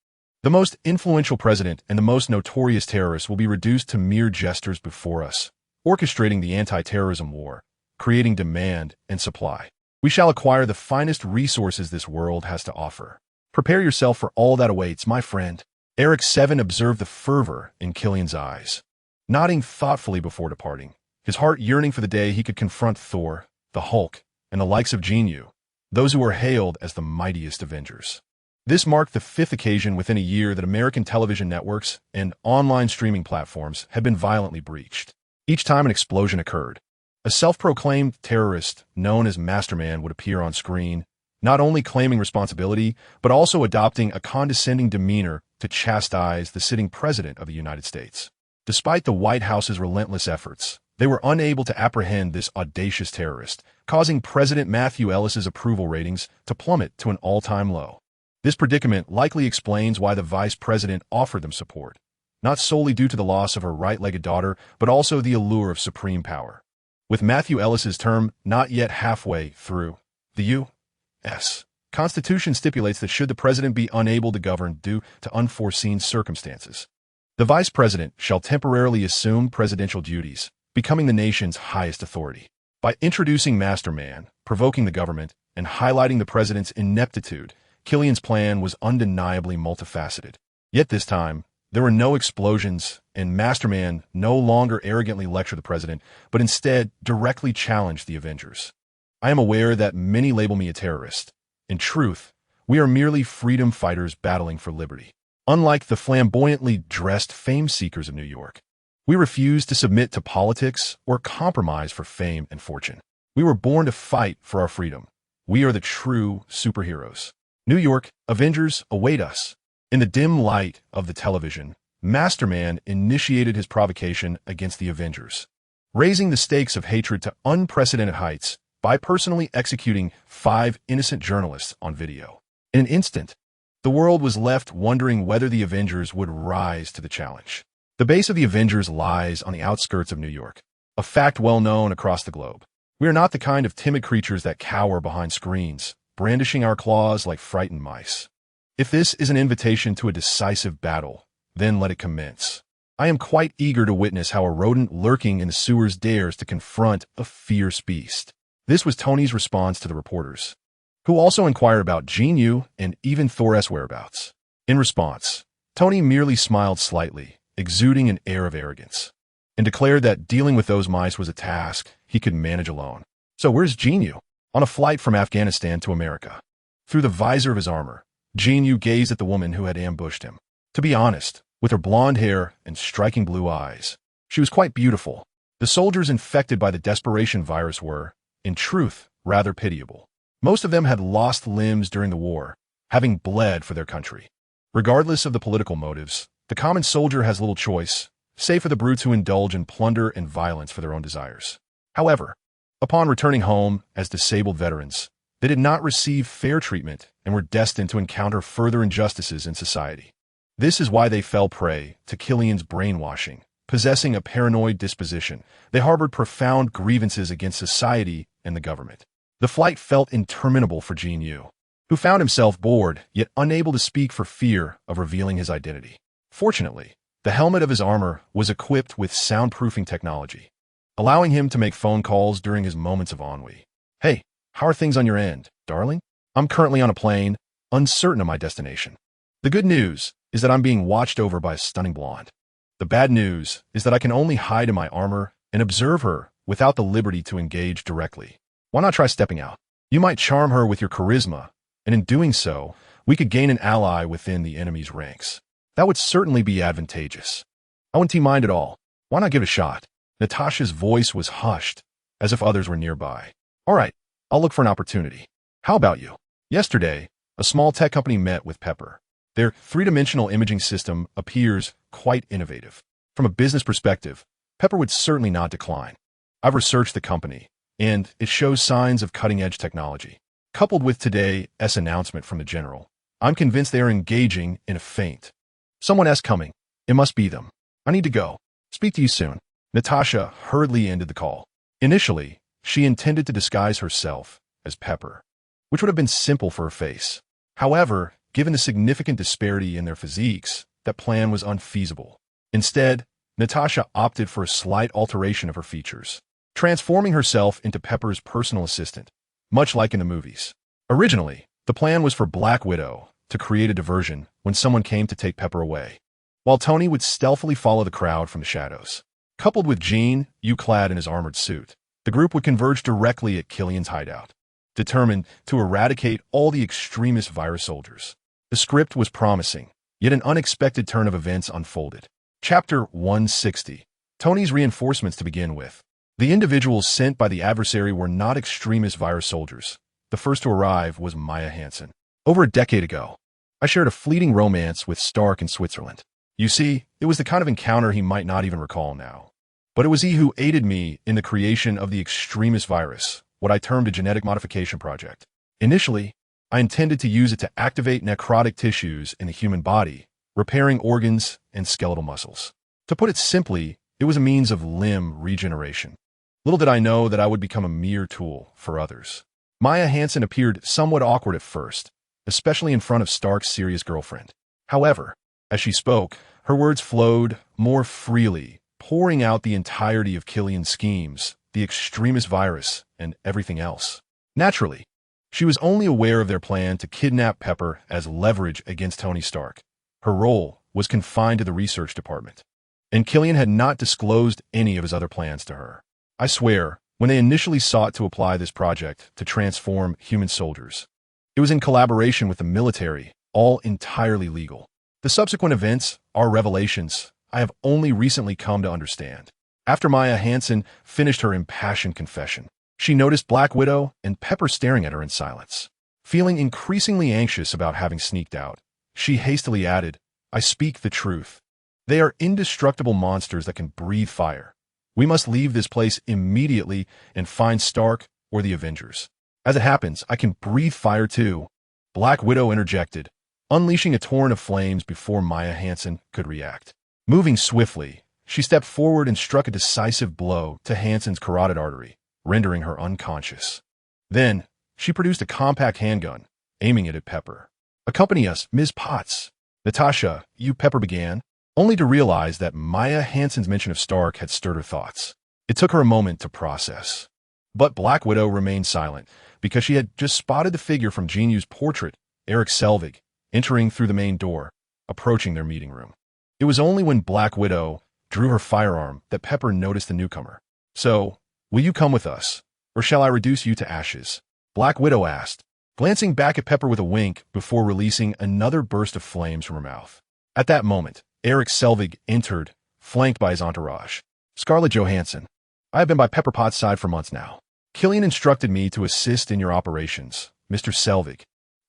Speaker 1: The most influential president and the most notorious terrorist will be reduced to mere jesters before us, orchestrating the anti-terrorism war, creating demand and supply. We shall acquire the finest resources this world has to offer. Prepare yourself for all that awaits, my friend. Eric 7 observed the fervor in Killian's eyes, nodding thoughtfully before departing, his heart yearning for the day he could confront Thor, the Hulk, and the likes of Jin Yu, those who were hailed as the mightiest Avengers. This marked the 5th occasion within a year that American television networks and online streaming platforms had been violently breached. Each time an explosion occurred, a self-proclaimed terrorist known as Masterman would appear on screen, not only claiming responsibility, but also adopting a condescending demeanor to chastise the sitting president of the United States. Despite the White House's relentless efforts, they were unable to apprehend this audacious terrorist, causing President Matthew Ellis's approval ratings to plummet to an all-time low. This predicament likely explains why the vice president offered them support, not solely due to the loss of her right-legged daughter, but also the allure of supreme power. With Matthew Ellis's term not yet halfway through, the U.S. Constitution stipulates that should the president be unable to govern due to unforeseen circumstances, the vice president shall temporarily assume presidential duties, becoming the nation's highest authority. By introducing Masterman, provoking the government, and highlighting the president's ineptitude, Killian's plan was undeniably multifaceted. Yet this time, there were no explosions, and Masterman no longer arrogantly lectured the president, but instead directly challenged the Avengers. I am aware that many label me a terrorist. In truth, we are merely freedom fighters battling for liberty. Unlike the flamboyantly dressed fame-seekers of New York, we refuse to submit to politics or compromise for fame and fortune. We were born to fight for our freedom. We are the true superheroes. New York, Avengers await us. In the dim light of the television, Masterman initiated his provocation against the Avengers, raising the stakes of hatred to unprecedented heights by personally executing 5 innocent journalists on video. In an instant, the world was left wondering whether the Avengers would rise to the challenge. The base of the Avengers lies on the outskirts of New York, a fact well known across the globe. We are not the kind of timid creatures that cower behind screens, brandishing our claws like frightened mice. If this is an invitation to a decisive battle, then let it commence. I am quite eager to witness how a rodent lurking in the sewers dares to confront a fierce beast. This was Tony's response to the reporters, who also inquired about Jin Yu and even Thor's whereabouts. In response, Tony merely smiled slightly, exuding an air of arrogance, and declared that dealing with those mice was a task he could manage alone. So where's Jin Yu? On a flight from Afghanistan to America. Through the visor of his armor, Jin Yu gazed at the woman who had ambushed him. To be honest, with her blonde hair and striking blue eyes, she was quite beautiful. The soldiers infected by the desperation virus were, in truth, rather pitiable. Most of them had lost limbs during the war, having bled for their country. Regardless of the political motives, the common soldier has little choice, save for the brutes who indulge in plunder and violence for their own desires. However, upon returning home as disabled veterans, they did not receive fair treatment and were destined to encounter further injustices in society. This is why they fell prey to Killian's brainwashing. Possessing a paranoid disposition, they harbored profound grievances against society and the government. The flight felt interminable for Jin Yu, who found himself bored yet unable to speak for fear of revealing his identity. Fortunately, the helmet of his armor was equipped with soundproofing technology, allowing him to make phone calls during his moments of ennui. Hey, how are things on your end, darling? I'm currently on a plane, uncertain of my destination. The good news is that I'm being watched over by a stunning blonde. The bad news is that I can only hide in my armor and observe her without the liberty to engage directly. Why not try stepping out? You might charm her with your charisma, and in doing so, we could gain an ally within the enemy's ranks. That would certainly be advantageous. I wouldn't mind at all. Why not give it a shot? Natasha's voice was hushed, as if others were nearby. All right, I'll look for an opportunity. How about you? Yesterday, a small tech company met with Pepper. Their three-dimensional imaging system appears quite innovative. From a business perspective, Pepper would certainly not decline. I've researched the company, and it shows signs of cutting-edge technology. Coupled with today's announcement from the general, I'm convinced they are engaging in a feint. Someone coming. It must be them. I need to go. Speak to you soon. Natasha hurriedly ended the call. Initially, she intended to disguise herself as Pepper, which would have been simple for her face. However, given the significant disparity in their physiques, that plan was unfeasible. Instead, Natasha opted for a slight alteration of her features, transforming herself into Pepper's personal assistant, much like in the movies. Originally, the plan was for Black Widow to create a diversion when someone came to take Pepper away, while Tony would stealthily follow the crowd from the shadows. Coupled with Jin Yu clad in his armored suit, the group would converge directly at Killian's hideout, determined to eradicate all the extremist virus soldiers. The script was promising, yet an unexpected turn of events unfolded. Chapter 160. Tony's reinforcements to begin with. The individuals sent by the adversary were not extremist virus soldiers. The first to arrive was Maya Hansen. Over a decade ago, I shared a fleeting romance with Stark in Switzerland. You see, it was the kind of encounter he might not even recall now. But it was he who aided me in the creation of the extremist virus, what I termed a genetic modification project. Initially, I intended to use it to activate necrotic tissues in the human body, repairing organs and skeletal muscles. To put it simply, it was a means of limb regeneration. Little did I know that I would become a mere tool for others. Maya Hansen appeared somewhat awkward at first, especially in front of Stark's serious girlfriend. However, as she spoke, her words flowed more freely, pouring out the entirety of Killian's schemes, the extremist virus, and everything else. Naturally, she was only aware of their plan to kidnap Pepper as leverage against Tony Stark. Her role was confined to the research department, and Killian had not disclosed any of his other plans to her. I swear, when they initially sought to apply this project to transform human soldiers, it was in collaboration with the military, all entirely legal. The subsequent events are revelations I have only recently come to understand. After Maya Hansen finished her impassioned confession, she noticed Black Widow and Pepper staring at her in silence. Feeling increasingly anxious about having sneaked out, she hastily added, I speak the truth. They are indestructible monsters that can breathe fire. We must leave this place immediately and find Stark or the Avengers. As it happens, I can breathe fire too. Black Widow interjected, unleashing a torrent of flames before Maya Hansen could react. Moving swiftly, she stepped forward and struck a decisive blow to Hansen's carotid artery, rendering her unconscious. Then, she produced a compact handgun, aiming it at Pepper. "Accompany us, Ms. Potts." "Natasha," Pepper began, only to realize that Maya Hansen's mention of Stark had stirred her thoughts. It took her a moment to process. But Black Widow remained silent, because she had just spotted the figure from Jin Yu's portrait, Eric Selvig, entering through the main door, approaching their meeting room. It was only when Black Widow drew her firearm that Pepper noticed the newcomer. "So, will you come with us, or shall I reduce you to ashes?" Black Widow asked, glancing back at Pepper with a wink before releasing another burst of flames from her mouth. At that moment, Eric Selvig entered, flanked by his entourage. "Scarlett Johansson, I have been by Pepper Potts' side for months now. Killian instructed me to assist in your operations, Mr. Selvig."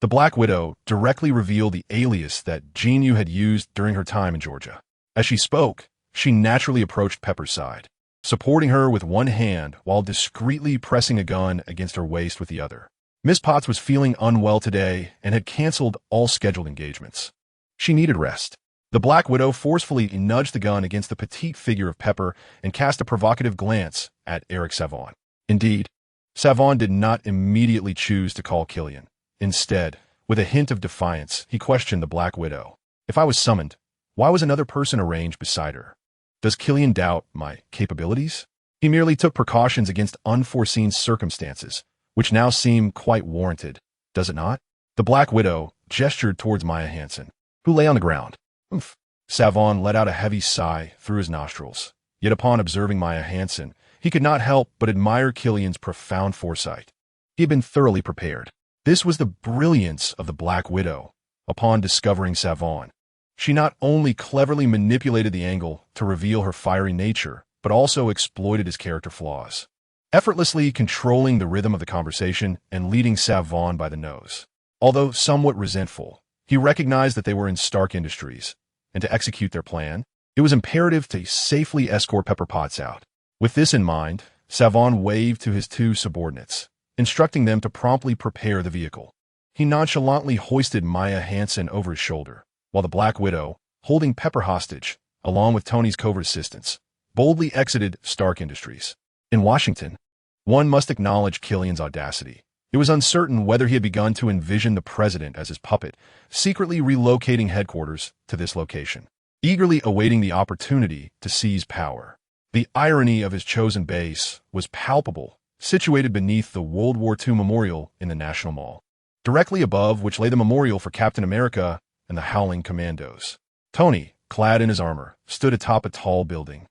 Speaker 1: The Black Widow directly revealed the alias that Jin Yu had used during her time in Georgia. As she spoke, she naturally approached Pepper's side, supporting her with one hand while discreetly pressing a gun against her waist with the other. Miss Potts was feeling unwell today and had canceled all scheduled engagements. She needed rest. The Black Widow forcefully nudged the gun against the petite figure of Pepper and cast a provocative glance at Eric Savon. Indeed, Savon did not immediately choose to call Killian. Instead, with a hint of defiance, he questioned the Black Widow. "If I was summoned, why was another person arranged beside her? Does Killian doubt my capabilities?" He merely took precautions against unforeseen circumstances, which now seem quite warranted, does it not? The Black Widow gestured towards Maya Hansen, who lay on the ground. "Oomph." Savon let out a heavy sigh through his nostrils. Yet upon observing Maya Hansen, he could not help but admire Killian's profound foresight. He had been thoroughly prepared. This was the brilliance of the Black Widow. Upon discovering Savon, she not only cleverly manipulated the angle to reveal her fiery nature, but also exploited his character flaws, effortlessly controlling the rhythm of the conversation and leading Savon by the nose. Although somewhat resentful, he recognized that they were in Stark Industries, and to execute their plan, it was imperative to safely escort Pepper Potts out. With this in mind, Savon waved to his two subordinates, instructing them to promptly prepare the vehicle. He nonchalantly hoisted Maya Hansen over his shoulder, while the Black Widow, holding Pepper hostage, along with Tony's covert assistants, boldly exited Stark Industries. In Washington, one must acknowledge Killian's audacity. It was uncertain whether he had begun to envision the president as his puppet, secretly relocating headquarters to this location, eagerly awaiting the opportunity to seize power. The irony of his chosen base was palpable, situated beneath the World War II Memorial in the National Mall, directly above which lay the memorial for Captain America and the Howling Commandos. Tony, clad in his armor, stood atop a tall building,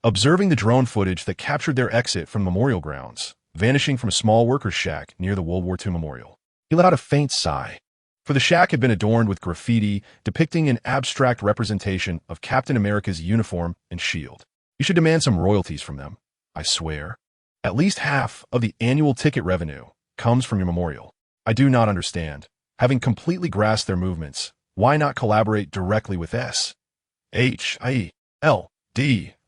Speaker 1: observing the drone footage that captured their exit from memorial grounds, vanishing from a small workers' shack near the World War II Memorial. He let out a faint sigh, for the shack had been adorned with graffiti depicting an abstract representation of Captain America's uniform and shield. "You should demand some royalties from them, I swear. At least half of the annual ticket revenue comes from your memorial. I do not understand. Having completely grasped their movements, why not collaborate directly with SHIELD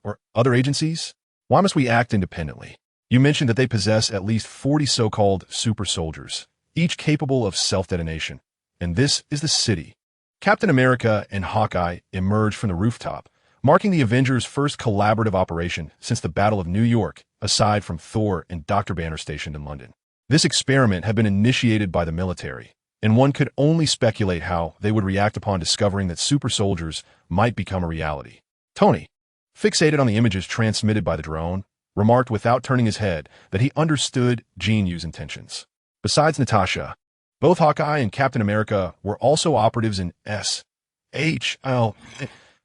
Speaker 1: or other agencies? Why must we act independently? You mentioned that they possess at least 40 so-called super soldiers, each capable of self-detonation. And this is the city." Captain America and Hawkeye emerged from the rooftop, marking the Avengers' first collaborative operation since the Battle of New York, aside from Thor and Dr. Banner stationed in London. This experiment had been initiated by the military, and one could only speculate how they would react upon discovering that super soldiers might become a reality. Tony, fixated on the images transmitted by the drone, remarked without turning his head that he understood Jin Yu's intentions. Besides Natasha, both Hawkeye and Captain America were also operatives in SHIELD,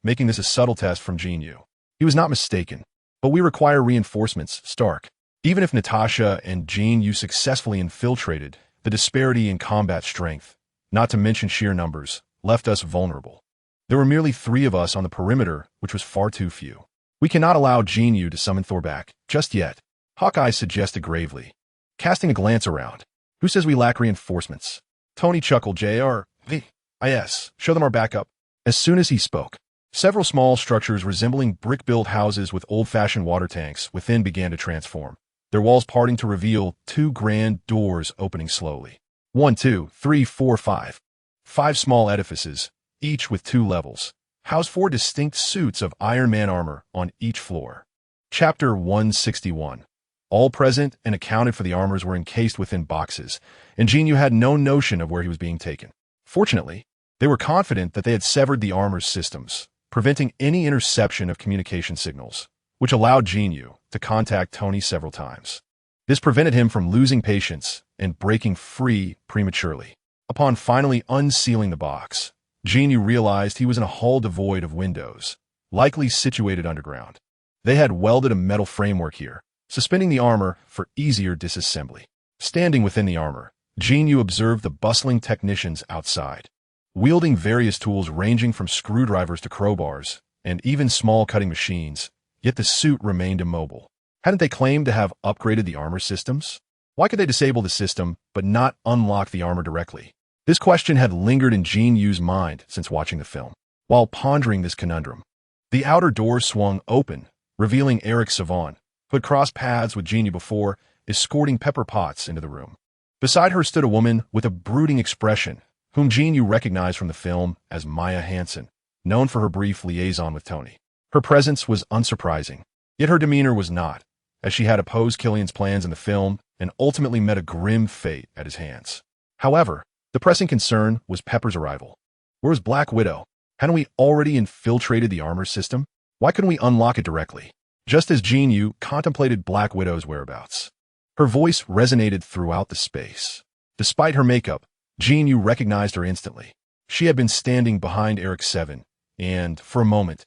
Speaker 1: making this a subtle test from Jin Yu. He was not mistaken, but we require reinforcements, Stark. Even if Natasha and Jin Yu successfully infiltrated, the disparity in combat strength, not to mention sheer numbers, left us vulnerable. There were merely 3 of us on the perimeter, which was far too few. We cannot allow Jin Yu to summon Thor back, just yet, Hawkeye suggested gravely, casting a glance around. "Who says we lack reinforcements?" Tony chuckled. "JRVIS, show them our backup." As soon as he spoke, several small structures resembling brick-built houses with old-fashioned water tanks within began to transform, their walls parting to reveal 2 grand doors opening slowly. 1, 2, 3, 4, 5. 5 small edifices, each with 2 levels, housed 4 distinct suits of Iron Man armor on each floor. Chapter 161. All present and accounted for the armors were encased within boxes, and Jin Yu had no notion of where he was being taken. Fortunately, they were confident that they had severed the armor's systems, preventing any interception of communication signals, which allowed Jin Yu to contact Tony several times. This prevented him from losing patience and breaking free prematurely. Upon finally unsealing the box, Jin Yu realized he was in a hall devoid of windows, likely situated underground. They had welded a metal framework here, suspending the armor for easier disassembly. Standing within the armor, Jin Yu observed the bustling technicians outside, wielding various tools ranging from screwdrivers to crowbars, and even small cutting machines, yet the suit remained immobile. Hadn't they claimed to have upgraded the armor systems? Why could they disable the system, but not unlock the armor directly? This question had lingered in Jin Yu's mind since watching the film. While pondering this conundrum, the outer door swung open, revealing Eric Savon, who had crossed paths with Jin Yu before, escorting Pepper Potts into the room. Beside her stood a woman with a brooding expression, whom Jin Yu recognized from the film as Maya Hansen, known for her brief liaison with Tony. Her presence was unsurprising, yet her demeanor was not, as she had opposed Killian's plans in the film and ultimately met a grim fate at his hands. However, the pressing concern was Pepper's arrival. Where was Black Widow? Hadn't we already infiltrated the armor system? Why couldn't we unlock it directly? Just as Jin Yu contemplated Black Widow's whereabouts, her voice resonated throughout the space. Despite her makeup, Jin Yu recognized her instantly. She had been standing behind Eric Seven, and, for a moment,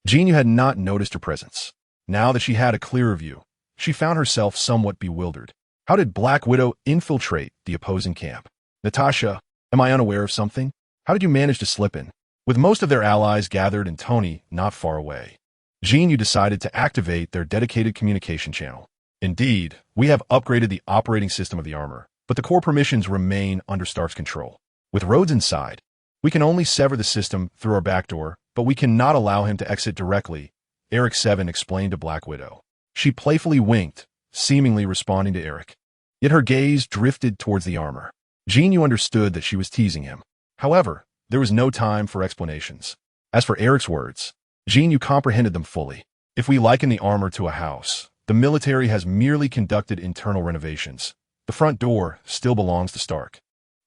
Speaker 1: Jin Yu had not noticed her presence. Now that she had a clearer view, she found herself somewhat bewildered. How did Black Widow infiltrate the opposing camp? Natasha, am I unaware of something? How did you manage to slip in? With most of their allies gathered and Tony not far away, Jin Yu decided to activate their dedicated communication channel. Indeed, we have upgraded the operating system of the armor, but the core permissions remain under Stark's control. With Rhodes inside, we can only sever the system through our back door, but we cannot allow him to exit directly, Eric Seven explained to Black Widow. She playfully winked, seemingly responding to Eric. Yet her gaze drifted towards the armor. Jin Yu understood that she was teasing him. However, there was no time for explanations. As for Eric's words, Jin Yu comprehended them fully. If we liken the armor to a house, the military has merely conducted internal renovations. The front door still belongs to Stark.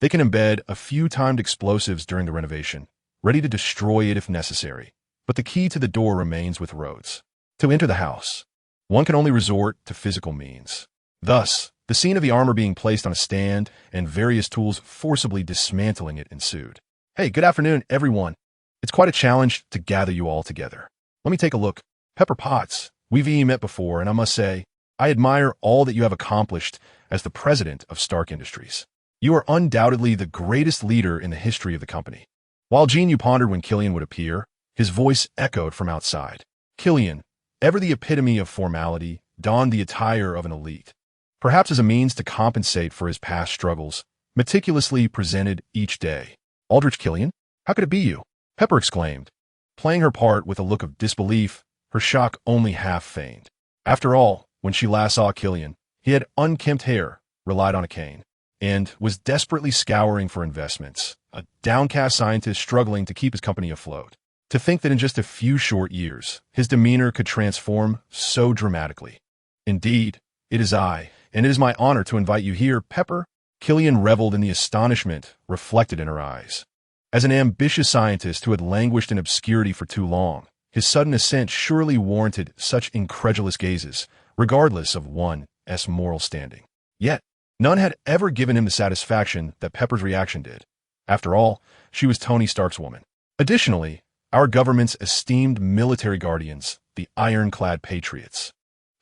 Speaker 1: They can embed a few timed explosives during the renovation, ready to destroy it if necessary. But the key to the door remains with Rhodes. To enter the house, one can only resort to physical means. Thus, the scene of the armor being placed on a stand and various tools forcibly dismantling it ensued. Hey, good afternoon, everyone. It's quite a challenge to gather you all together. Let me take a look. Pepper Potts, we've met before, and I must say, I admire all that you have accomplished as the president of Stark Industries. You are undoubtedly the greatest leader in the history of the company. While Jin Yu pondered when Killian would appear, his voice echoed from outside. Killian, ever the epitome of formality, donned the attire of an elite. Perhaps as a means to compensate for his past struggles, meticulously presented each day. Aldrich Killian? How could it be you? Pepper exclaimed, playing her part with a look of disbelief, her shock only half feigned. After all, when she last saw Killian, he had unkempt hair, relied on a cane, and was desperately scouring for investments, a downcast scientist struggling to keep his company afloat. To think that in just a few short years, his demeanor could transform so dramatically. Indeed, it is I, and it is my honor to invite you here, Pepper. Killian reveled in the astonishment reflected in her eyes. As an ambitious scientist who had languished in obscurity for too long, his sudden ascent surely warranted such incredulous gazes, regardless of one's moral standing. Yet, none had ever given him the satisfaction that Pepper's reaction did. After all, she was Tony Stark's woman. Additionally, our government's esteemed military guardians, the ironclad patriots,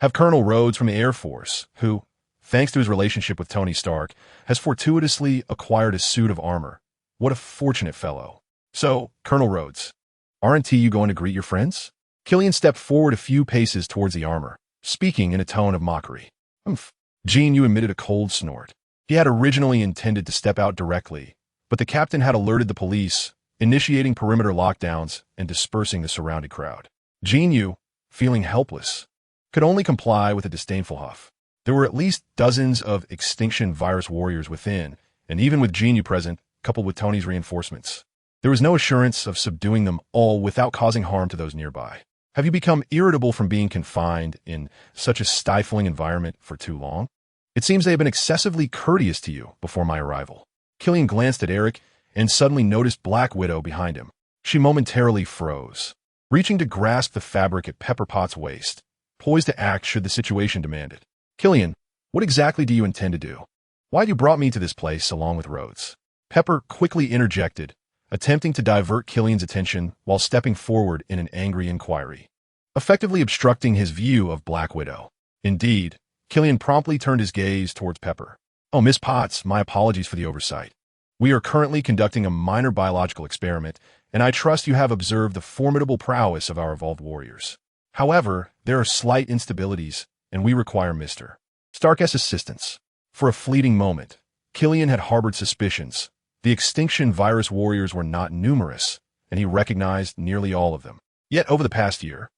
Speaker 1: have Colonel Rhodes from the Air Force, who, thanks to his relationship with Tony Stark, has fortuitously acquired a suit of armor. What a fortunate fellow. So, Colonel Rhodes, aren't you going to greet your friends? Killian stepped forward a few paces towards the armor, speaking in a tone of mockery. Humph. Jin Yu emitted a cold snort. He had originally intended to step out directly, but the captain had alerted the police, initiating perimeter lockdowns and dispersing the surrounding crowd. Jin Yu, feeling helpless, could only comply with a disdainful huff. There were at least dozens of extinction virus warriors within, and even with Jin Yu present, coupled with Tony's reinforcements, there was no assurance of subduing them all without causing harm to those nearby. Have you become irritable from being confined in such a stifling environment for too long? It seems they have been excessively courteous to you before my arrival. Killian glanced at Eric and suddenly noticed Black Widow behind him. She momentarily froze, reaching to grasp the fabric at Pepper Potts' waist, poised to act should the situation demand it. Killian, what exactly do you intend to do? Why you brought me to this place along with Rhodes? Pepper quickly interjected, attempting to divert Killian's attention while stepping forward in an angry inquiry, effectively obstructing his view of Black Widow. Indeed, Killian promptly turned his gaze towards Pepper. Oh, Miss Potts, my apologies for the oversight. We are currently conducting a minor biological experiment, and I trust you have observed the formidable prowess of our evolved warriors. However, there are slight instabilities, and we require Mr. Stark's assistance. For a fleeting moment, Killian had harbored suspicions. The extinction virus warriors were not numerous, and he recognized nearly all of them. Yet over the past year,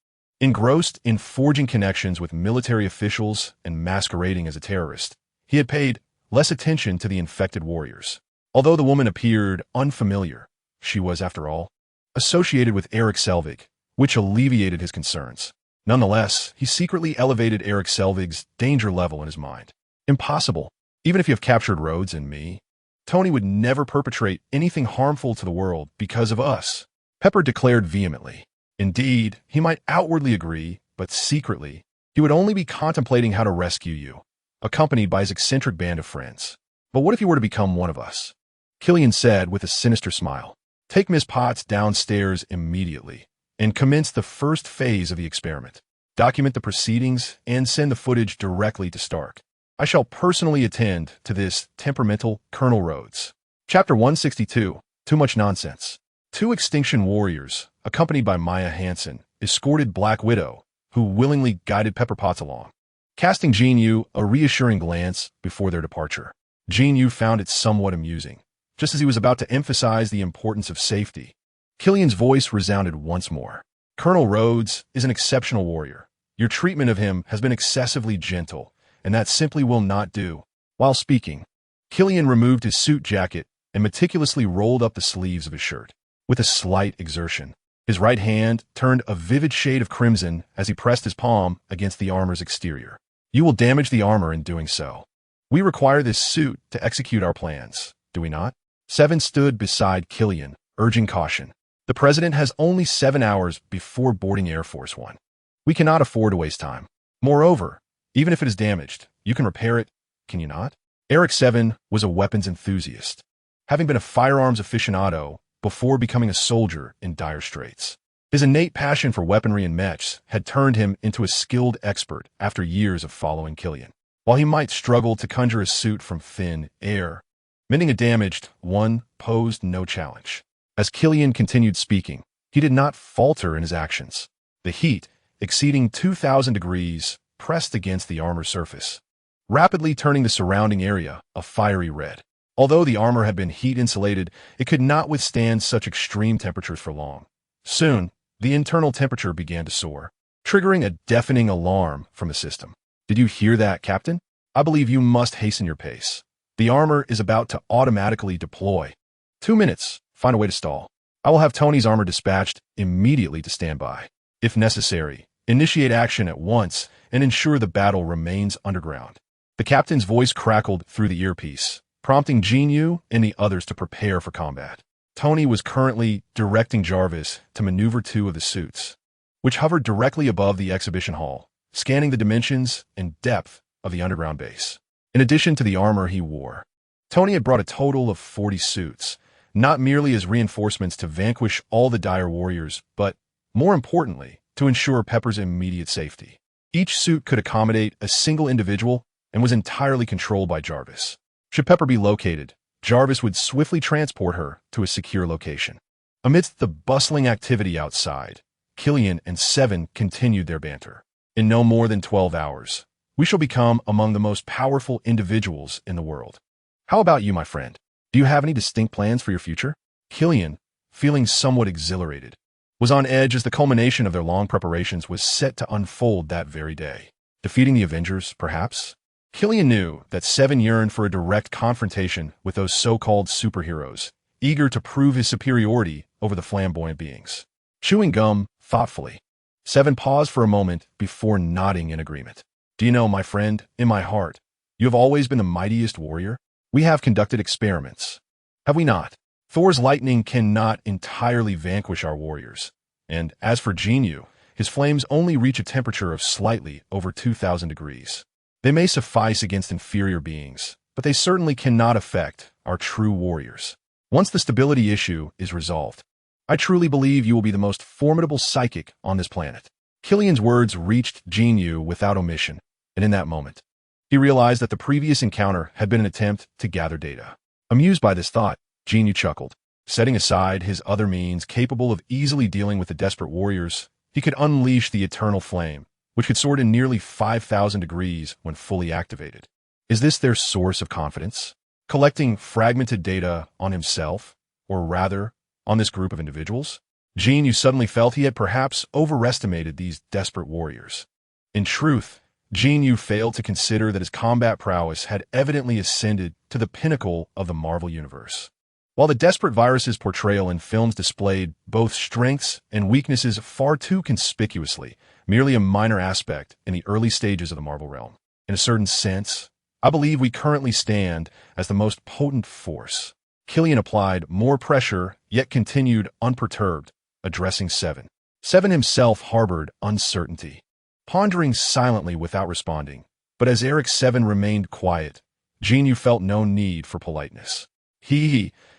Speaker 1: engrossed in forging connections with military officials and masquerading as a terrorist, he had paid less attention to the infected warriors. Although the woman appeared unfamiliar, she was, after all, associated with Eric Selvig, which alleviated his concerns. Nonetheless, he secretly elevated Eric Selvig's danger level in his mind. Impossible. Even if you have captured Rhodes and me, Tony would never perpetrate anything harmful to the world because of us, Pepper declared vehemently. Indeed, he might outwardly agree, but secretly, he would only be contemplating how to rescue you, accompanied by his eccentric band of friends. But what if you were to become one of us? Killian said with a sinister smile. Take Miss Potts downstairs immediately and commence the first phase of the experiment. Document the proceedings and send the footage directly to Stark. I shall personally attend to this temperamental Colonel Rhodes. Chapter 162. Too Much Nonsense. Two Extinction Warriors, accompanied by Maya Hansen, escorted Black Widow, who willingly guided Pepper Potts along, casting Jin Yu a reassuring glance before their departure. Jin Yu found it somewhat amusing, just as he was about to emphasize the importance of safety. Killian's voice resounded once more. Colonel Rhodes is an exceptional warrior. Your treatment of him has been excessively gentle, and that simply will not do. While speaking, Killian removed his suit jacket and meticulously rolled up the sleeves of his shirt. With a slight exertion, his right hand turned a vivid shade of crimson as he pressed his palm against the armor's exterior. You will damage the armor in doing so. We require this suit to execute our plans, do we not? Seven stood beside Killian, urging caution. The President has only 7 hours before boarding Air Force One. We cannot afford to waste time. Moreover, even if it is damaged, you can repair it, can you not? Eric Seven was a weapons enthusiast, having been a firearms aficionado before becoming a soldier in dire straits. His innate passion for weaponry and mechs had turned him into a skilled expert after years of following Killian. While he might struggle to conjure a suit from thin air, mending a damaged one posed no challenge. As Killian continued speaking, he did not falter in his actions. The heat, exceeding 2,000 degrees, pressed against the armor surface, rapidly turning the surrounding area a fiery red. Although the armor had been heat-insulated, it could not withstand such extreme temperatures for long. Soon, the internal temperature began to soar, triggering a deafening alarm from the system. Did you hear that, Captain? I believe you must hasten your pace. The armor is about to automatically deploy. 2 minutes. Find a way to stall. I will have Tony's armor dispatched immediately to stand by. If necessary, initiate action at once and ensure the battle remains underground. The captain's voice crackled through the earpiece, prompting Jin Yu and the others to prepare for combat. Tony was currently directing Jarvis to maneuver 2 of the suits, which hovered directly above the exhibition hall, scanning the dimensions and depth of the underground base. In addition to the armor he wore, Tony had brought a total of 40 suits, not merely as reinforcements to vanquish all the dire warriors, but, more importantly, to ensure Pepper's immediate safety. Each suit could accommodate a single individual and was entirely controlled by Jarvis. Should Pepper be located, Jarvis would swiftly transport her to a secure location. Amidst the bustling activity outside, Killian and Seven continued their banter. In no more than 12 hours, we shall become among the most powerful individuals in the world. How about you, my friend? Do you have any distinct plans for your future? Killian, feeling somewhat exhilarated, was on edge as the culmination of their long preparations was set to unfold that very day. Defeating the Avengers, perhaps? Killian knew that Seven yearned for a direct confrontation with those so-called superheroes, eager to prove his superiority over the flamboyant beings. Chewing gum thoughtfully, 7 paused for a moment before nodding in agreement. Do you know, my friend, in my heart, you have always been the mightiest warrior? We have conducted experiments, have we not? Thor's lightning cannot entirely vanquish our warriors. And as for Jin Yu, his flames only reach a temperature of slightly over 2,000 degrees. They may suffice against inferior beings, but they certainly cannot affect our true warriors. Once the stability issue is resolved, I truly believe you will be the most formidable psychic on this planet. Killian's words reached Jin Yu without omission, and in that moment, he realized that the previous encounter had been an attempt to gather data. Amused by this thought, Jin Yu chuckled. Setting aside his other means capable of easily dealing with the desperate warriors, he could unleash the eternal flame, which could soar to nearly 5,000 degrees when fully activated. Is this their source of confidence? Collecting fragmented data on himself, or rather, on this group of individuals? Jin Yu suddenly felt he had perhaps overestimated these desperate warriors. In truth, Jin Yu failed to consider that his combat prowess had evidently ascended to the pinnacle of the Marvel Universe. While the desperate virus's portrayal in films displayed both strengths and weaknesses far too conspicuously, merely a minor aspect in the early stages of the Marvel realm. In a certain sense, I believe we currently stand as the most potent force. Killian applied more pressure, yet continued unperturbed, addressing Seven. Seven himself harbored uncertainty, pondering silently without responding. But as Eric Seven remained quiet, Jin Yu felt no need for politeness.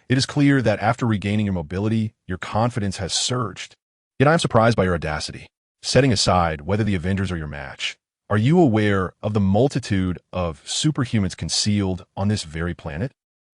Speaker 1: It is clear that after regaining your mobility, your confidence has surged. Yet I am surprised by your audacity. Setting aside whether the Avengers are your match, are you aware of the multitude of superhumans concealed on this very planet?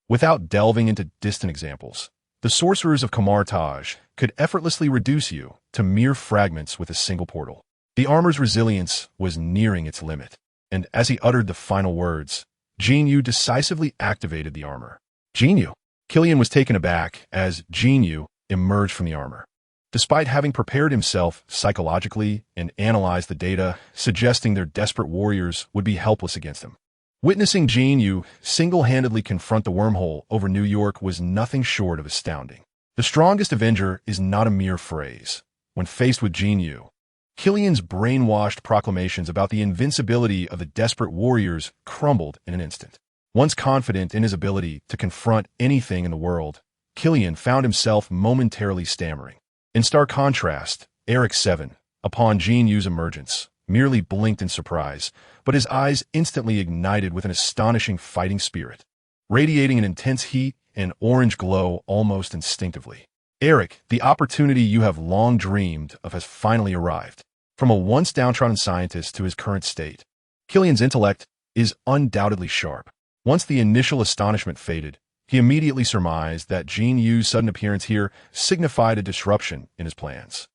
Speaker 1: Without delving into distant examples, the sorcerers of Kamartaj could effortlessly reduce you to mere fragments with a single portal. The armor's resilience was nearing its limit, and as he uttered the final words, Jin Yu decisively activated the armor. Jin Yu. Killian was taken aback as Jin Yu emerged from the armor. Despite having prepared himself psychologically and analyzed the data, suggesting their desperate warriors would be helpless against him. Witnessing Jin Yu single-handedly confront the wormhole over New York was nothing short of astounding. The strongest Avenger is not a mere phrase. When faced with Jin Yu, Killian's brainwashed proclamations about the invincibility of the desperate warriors crumbled in an instant. Once confident in his ability to confront anything in the world, Killian found himself momentarily stammering. In stark contrast, Eric Seven, upon Jin Yu's emergence, merely blinked in surprise, but his eyes instantly ignited with an astonishing fighting spirit, radiating an intense heat and orange glow almost instinctively. Eric, the opportunity you have long dreamed of has finally arrived. From a once downtrodden scientist to his current state, Killian's intellect is undoubtedly sharp. Once the initial astonishment faded, he immediately surmised that Jin Yu's sudden appearance here signified a disruption in his plans.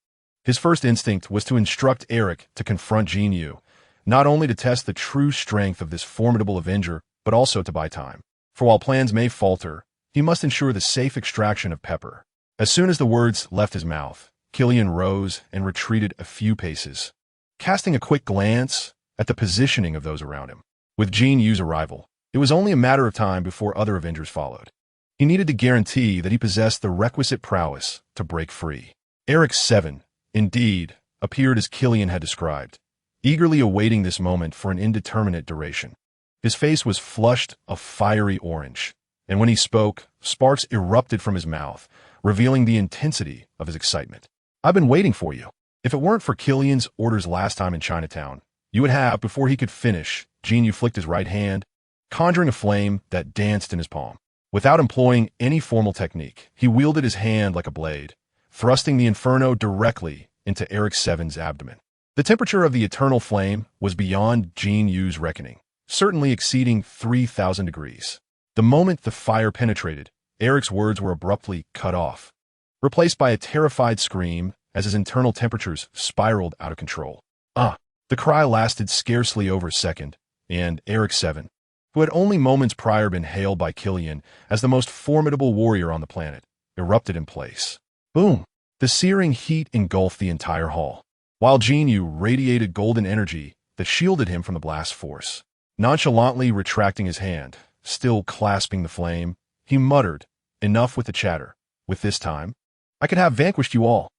Speaker 1: His first instinct was to instruct Eric to confront Jin Yu, not only to test the true strength of this formidable Avenger, but also to buy time. For while plans may falter, he must ensure the safe extraction of Pepper. As soon as the words left his mouth, Killian rose and retreated a few paces, casting a quick glance at the positioning of those around him. With Jin Yu's arrival, it was only a matter of time before other Avengers followed. He needed to guarantee that he possessed the requisite prowess to break free. Eric Seven, indeed, appeared as Killian had described, eagerly awaiting this moment for an indeterminate duration. His face was flushed a fiery orange, and when he spoke, sparks erupted from his mouth, revealing the intensity of his excitement. I've been waiting for you. If it weren't for Killian's orders last time in Chinatown, you would have, before he could finish, Jin Yu flicked his right hand, conjuring a flame that danced in his palm. Without employing any formal technique, he wielded his hand like a blade, thrusting the inferno directly into Eric Seven's abdomen. The temperature of the eternal flame was beyond Jin Yu's reckoning, certainly exceeding 3,000 degrees. The moment the fire penetrated, Eric's words were abruptly cut off, replaced by a terrified scream as his internal temperatures spiraled out of control. The cry lasted scarcely over a second, and Eric Seven, who had only moments prior been hailed by Killian as the most formidable warrior on the planet, erupted in place. Boom! The searing heat engulfed the entire hall, while Jin Yu radiated golden energy that shielded him from the blast force. Nonchalantly retracting his hand, still clasping the flame, he muttered, "Enough with the chatter. With this time, I could have vanquished you all."